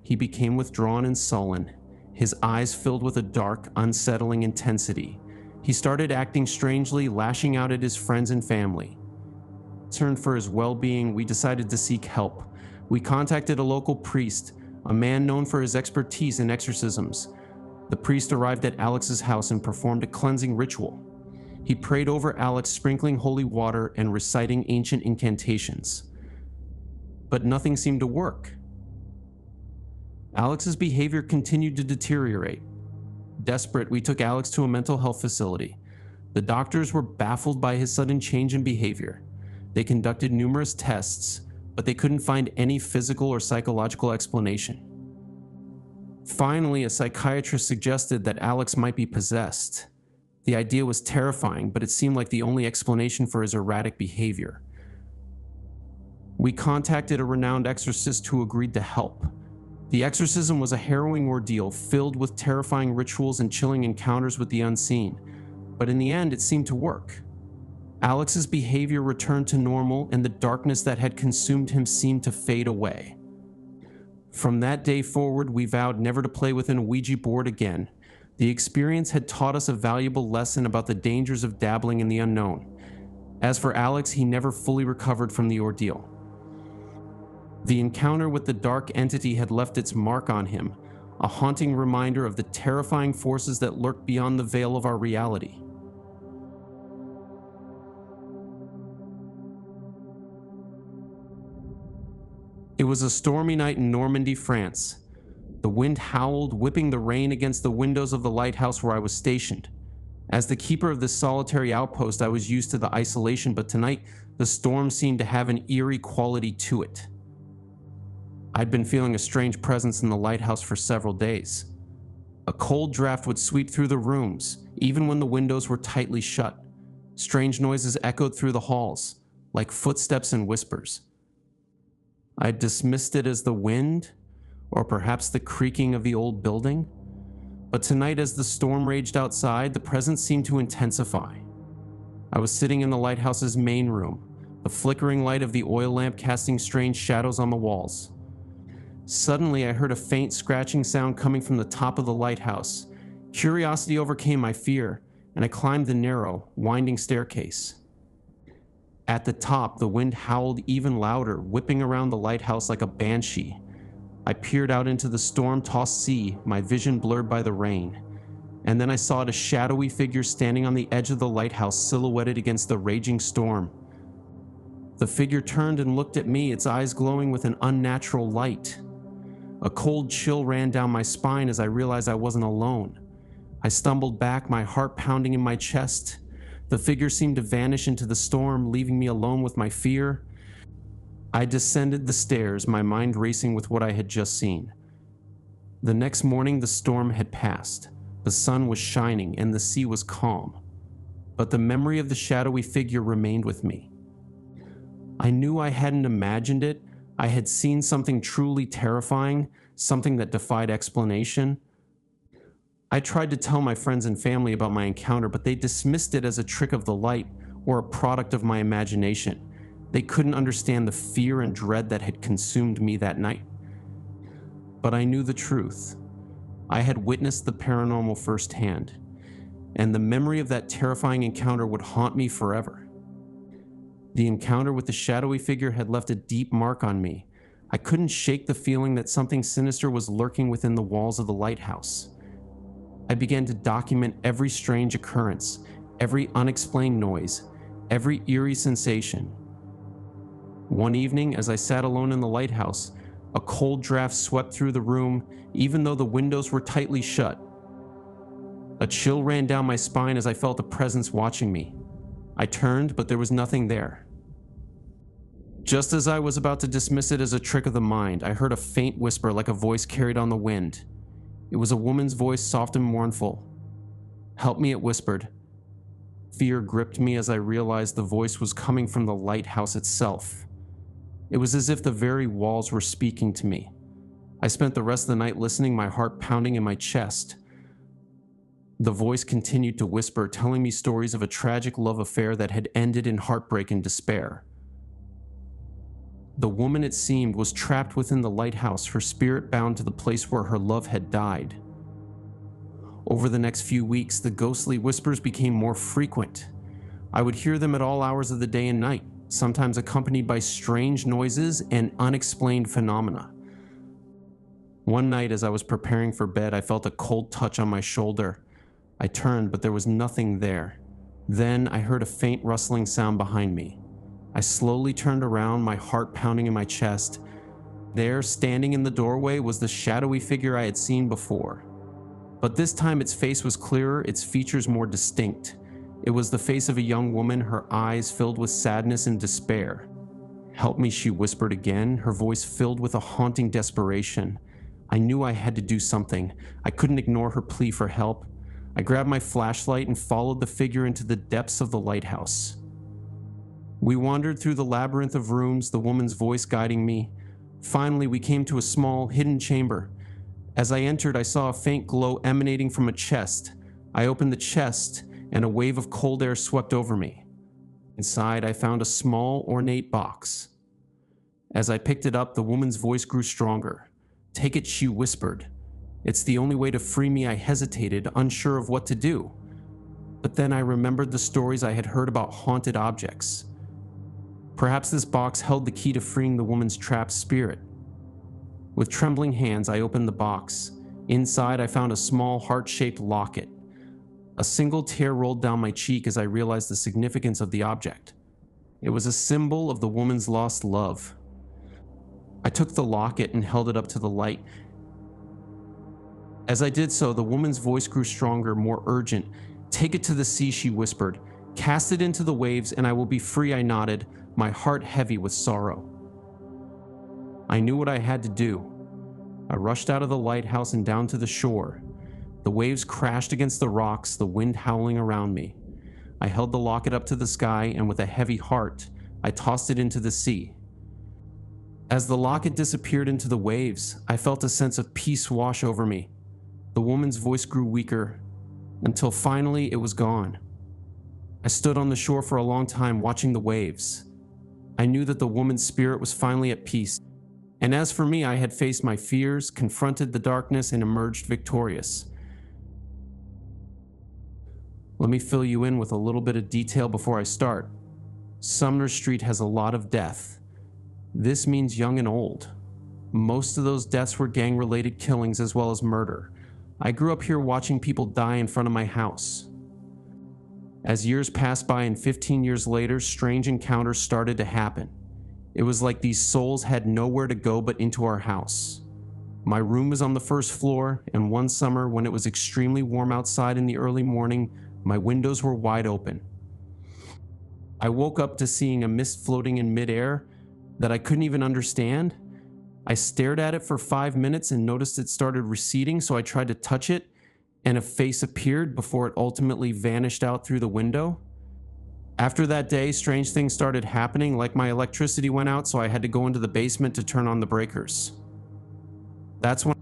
He became withdrawn and sullen, his eyes filled with a dark, unsettling intensity. He started acting strangely, lashing out at his friends and family. Concerned for his well-being, we decided to seek help. We contacted a local priest, a man known for his expertise in exorcisms. The priest arrived at Alex's house and performed a cleansing ritual. He prayed over Alex, sprinkling holy water and reciting ancient incantations. But nothing seemed to work. Alex's behavior continued to deteriorate. Desperate, we took Alex to a mental health facility. The doctors were baffled by his sudden change in behavior. They conducted numerous tests, but they couldn't find any physical or psychological explanation. Finally, a psychiatrist suggested that Alex might be possessed. The idea was terrifying, but it seemed like the only explanation for his erratic behavior. We contacted a renowned exorcist who agreed to help. The exorcism was a harrowing ordeal filled with terrifying rituals and chilling encounters with the unseen, but in the end it seemed to work. Alex's behavior returned to normal, and the darkness that had consumed him seemed to fade away. From that day forward, we vowed never to play with an Ouija board again. The experience had taught us a valuable lesson about the dangers of dabbling in the unknown. As for Alex, he never fully recovered from the ordeal. The encounter with the dark entity had left its mark on him, a haunting reminder of the terrifying forces that lurk beyond the veil of our reality. It was a stormy night in Normandy, France. The wind howled, whipping the rain against the windows of the lighthouse where I was stationed. As the keeper of this solitary outpost, I was used to the isolation, but tonight the storm seemed to have an eerie quality to it. I'd been feeling a strange presence in the lighthouse for several days. A cold draft would sweep through the rooms, even when the windows were tightly shut. Strange noises echoed through the halls, like footsteps and whispers. I dismissed it as the wind, or perhaps the creaking of the old building. But tonight, as the storm raged outside, the presence seemed to intensify. I was sitting in the lighthouse's main room, the flickering light of the oil lamp casting strange shadows on the walls. Suddenly, I heard a faint scratching sound coming from the top of the lighthouse. Curiosity overcame my fear, and I climbed the narrow, winding staircase. At the top, the wind howled even louder, whipping around the lighthouse like a banshee. I peered out into the storm-tossed sea, my vision blurred by the rain. And then I saw a shadowy figure standing on the edge of the lighthouse, silhouetted against the raging storm. The figure turned and looked at me, its eyes glowing with an unnatural light. A cold chill ran down my spine as I realized I wasn't alone. I stumbled back, my heart pounding in my chest. The figure seemed to vanish into the storm, leaving me alone with my fear. I descended the stairs, my mind racing with what I had just seen. The next morning, the storm had passed. The sun was shining and the sea was calm. But the memory of the shadowy figure remained with me. I knew I hadn't imagined it. I had seen something truly terrifying, something that defied explanation. I tried to tell my friends and family about my encounter, but they dismissed it as a trick of the light or a product of my imagination. They couldn't understand the fear and dread that had consumed me that night. But I knew the truth. I had witnessed the paranormal firsthand, and the memory of that terrifying encounter would haunt me forever. The encounter with the shadowy figure had left a deep mark on me. I couldn't shake the feeling that something sinister was lurking within the walls of the lighthouse. I began to document every strange occurrence, every unexplained noise, every eerie sensation. One evening, as I sat alone in the lighthouse, a cold draft swept through the room, even though the windows were tightly shut. A chill ran down my spine as I felt a presence watching me. I turned, but there was nothing there. Just as I was about to dismiss it as a trick of the mind, I heard a faint whisper like a voice carried on the wind. It was a woman's voice, soft and mournful. "Help me," it whispered. Fear gripped me as I realized the voice was coming from the lighthouse itself. It was as if the very walls were speaking to me. I spent the rest of the night listening, my heart pounding in my chest. The voice continued to whisper, telling me stories of a tragic love affair that had ended in heartbreak and despair. The woman, it seemed, was trapped within the lighthouse, her spirit bound to the place where her love had died. Over the next few weeks, the ghostly whispers became more frequent. I would hear them at all hours of the day and night, sometimes accompanied by strange noises and unexplained phenomena. One night, as I was preparing for bed, I felt a cold touch on my shoulder. I turned, but there was nothing there. Then I heard a faint rustling sound behind me. I slowly turned around, my heart pounding in my chest. There, standing in the doorway, was the shadowy figure I had seen before. But this time its face was clearer, its features more distinct. It was the face of a young woman, her eyes filled with sadness and despair. "Help me," she whispered again, her voice filled with a haunting desperation. I knew I had to do something. I couldn't ignore her plea for help. I grabbed my flashlight and followed the figure into the depths of the lighthouse. We wandered through the labyrinth of rooms, the woman's voice guiding me. Finally, we came to a small, hidden chamber. As I entered, I saw a faint glow emanating from a chest. I opened the chest, and a wave of cold air swept over me. Inside, I found a small, ornate box. As I picked it up, the woman's voice grew stronger. "Take it," she whispered. "It's the only way to free me." I hesitated, unsure of what to do. But then I remembered the stories I had heard about haunted objects. Perhaps this box held the key to freeing the woman's trapped spirit. With trembling hands, I opened the box. Inside, I found a small heart-shaped locket. A single tear rolled down my cheek as I realized the significance of the object. It was a symbol of the woman's lost love. I took the locket and held it up to the light. As I did so, the woman's voice grew stronger, more urgent. "Take it to the sea," she whispered. "Cast it into the waves, and I will be free," I nodded, my heart heavy with sorrow. I knew what I had to do. I rushed out of the lighthouse and down to the shore. The waves crashed against the rocks, the wind howling around me. I held the locket up to the sky, and with a heavy heart, I tossed it into the sea. As the locket disappeared into the waves, I felt a sense of peace wash over me. The woman's voice grew weaker, until finally it was gone. I stood on the shore for a long time watching the waves. I knew that the woman's spirit was finally at peace. And as for me, I had faced my fears, confronted the darkness, and emerged victorious. Let me fill you in with a little bit of detail before I start. Sumner Street has a lot of death. This means young and old. Most of those deaths were gang-related killings as well as murder. I grew up here watching people die in front of my house. As years passed by and 15 years later, strange encounters started to happen. It was like these souls had nowhere to go but into our house. My room was on the first floor, and one summer when it was extremely warm outside in the early morning, my windows were wide open. I woke up to seeing a mist floating in midair that I couldn't even understand. I stared at it for 5 minutes and noticed it started receding, so I tried to touch it, and a face appeared before it ultimately vanished out through the window. After that day, strange things started happening, like my electricity went out, so I had to go into the basement to turn on the breakers. That's when...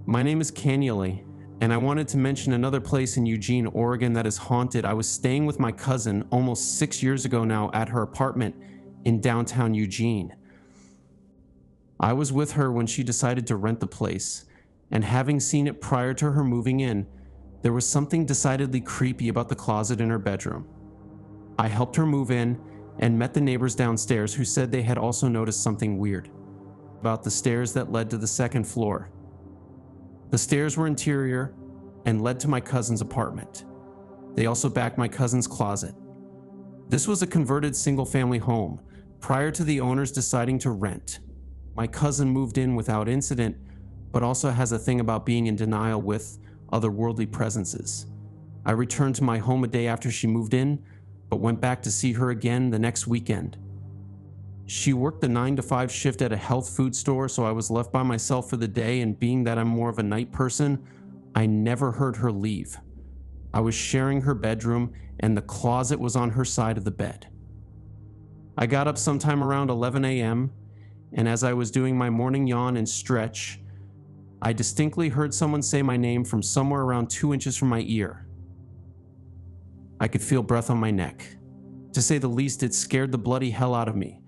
My name is Cannully, and I wanted to mention another place in Eugene, Oregon that is haunted. I was staying with my cousin almost 6 years ago now at her apartment in downtown Eugene. I was with her when she decided to rent the place, and having seen it prior to her moving in, there was something decidedly creepy about the closet in her bedroom. I helped her move in and met the neighbors downstairs who said they had also noticed something weird about the stairs that led to the second floor. The stairs were interior and led to my cousin's apartment. They also backed my cousin's closet. This was a converted single-family home prior to the owners deciding to rent. My cousin moved in without incident, but also has a thing about being in denial with otherworldly presences. I returned to my home a day after she moved in, but went back to see her again the next weekend. She worked the 9 to 5 shift at a health food store, so I was left by myself for the day, and being that I'm more of a night person, I never heard her leave. I was sharing her bedroom, and the closet was on her side of the bed. I got up sometime around 11 a.m., and as I was doing my morning yawn and stretch, I distinctly heard someone say my name from somewhere around 2 inches from my ear. I could feel breath on my neck. To say the least, it scared the bloody hell out of me.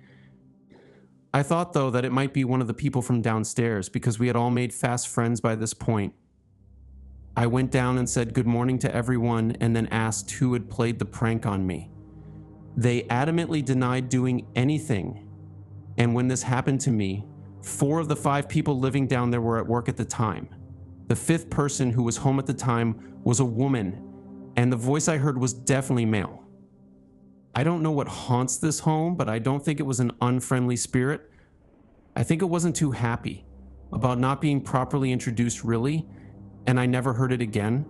I thought, though, that it might be one of the people from downstairs because we had all made fast friends by this point. I went down and said good morning to everyone and then asked who had played the prank on me. They adamantly denied doing anything. And when this happened to me, 4 of the 5 people living down there were at work at the time. The 5th person who was home at the time was a woman, and the voice I heard was definitely male. I don't know what haunts this home, but I don't think it was an unfriendly spirit. I think it wasn't too happy about not being properly introduced, really, and I never heard it again.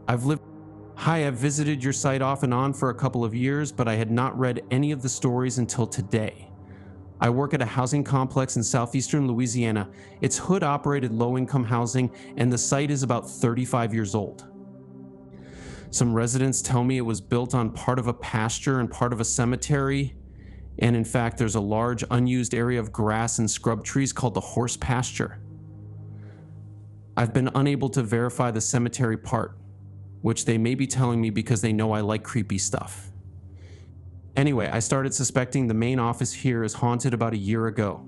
I've visited your site off and on for a couple of years, but I had not read any of the stories until today. I work at a housing complex in southeastern Louisiana. It's hood-operated low-income housing, and the site is about 35 years old. Some residents tell me it was built on part of a pasture and part of a cemetery, and in fact, there's a large unused area of grass and scrub trees called the horse pasture. I've been unable to verify the cemetery part, which they may be telling me because they know I like creepy stuff. Anyway, I started suspecting the main office here is haunted about a year ago.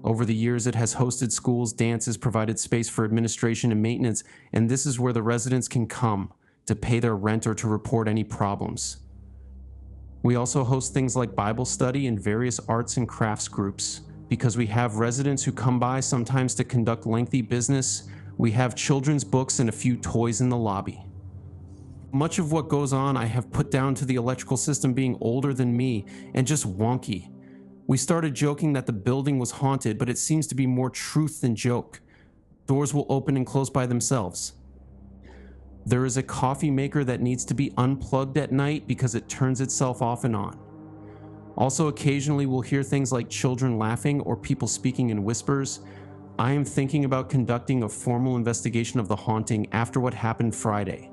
Over the years, it has hosted schools, dances, provided space for administration and maintenance, and this is where the residents can come to pay their rent or to report any problems. We also host things like Bible study and various arts and crafts groups. Because we have residents who come by sometimes to conduct lengthy business, we have children's books and a few toys in the lobby. Much of what goes on I have put down to the electrical system being older than me and just wonky. We started joking that the building was haunted, but it seems to be more truth than joke. Doors will open and close by themselves. There is a coffee maker that needs to be unplugged at night because it turns itself off and on. Also, occasionally we'll hear things like children laughing or people speaking in whispers. I am thinking about conducting a formal investigation of the haunting after what happened Friday.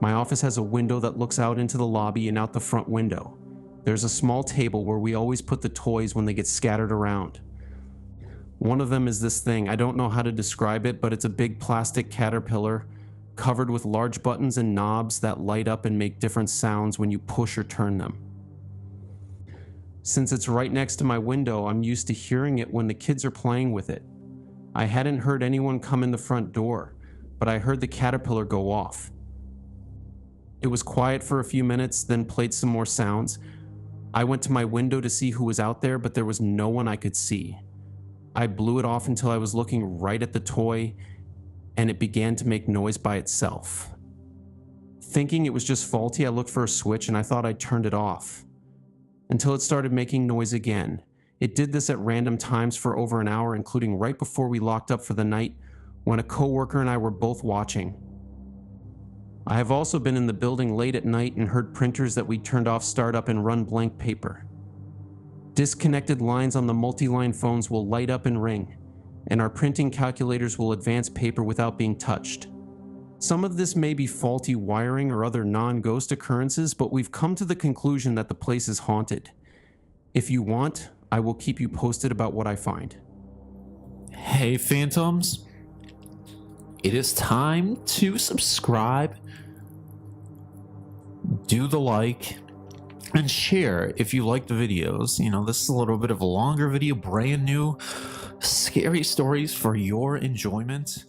My office has a window that looks out into the lobby and out the front window. There's a small table where we always put the toys when they get scattered around. One of them is this thing. I don't know how to describe it, but it's a big plastic caterpillar covered with large buttons and knobs that light up and make different sounds when you push or turn them. Since it's right next to my window, I'm used to hearing it when the kids are playing with it. I hadn't heard anyone come in the front door, but I heard the caterpillar go off. It was quiet for a few minutes, then played some more sounds. I went to my window to see who was out there, but there was no one I could see. I blew it off until I was looking right at the toy, and it began to make noise by itself. Thinking it was just faulty, I looked for a switch and I thought I turned it off. Until it started making noise again. It did this at random times for over an hour, including right before we locked up for the night, when a coworker and I were both watching. I have also been in the building late at night and heard printers that we turned off start up and run blank paper. Disconnected lines on the multi-line phones will light up and ring, and our printing calculators will advance paper without being touched. Some of this may be faulty wiring or other non-ghost occurrences, but we've come to the conclusion that the place is haunted. If you want, I will keep you posted about what I find. Hey, Phantoms. It is time to subscribe, do the like, and share if you like the videos. You know, this is a little bit of a longer video, brand new, scary stories for your enjoyment.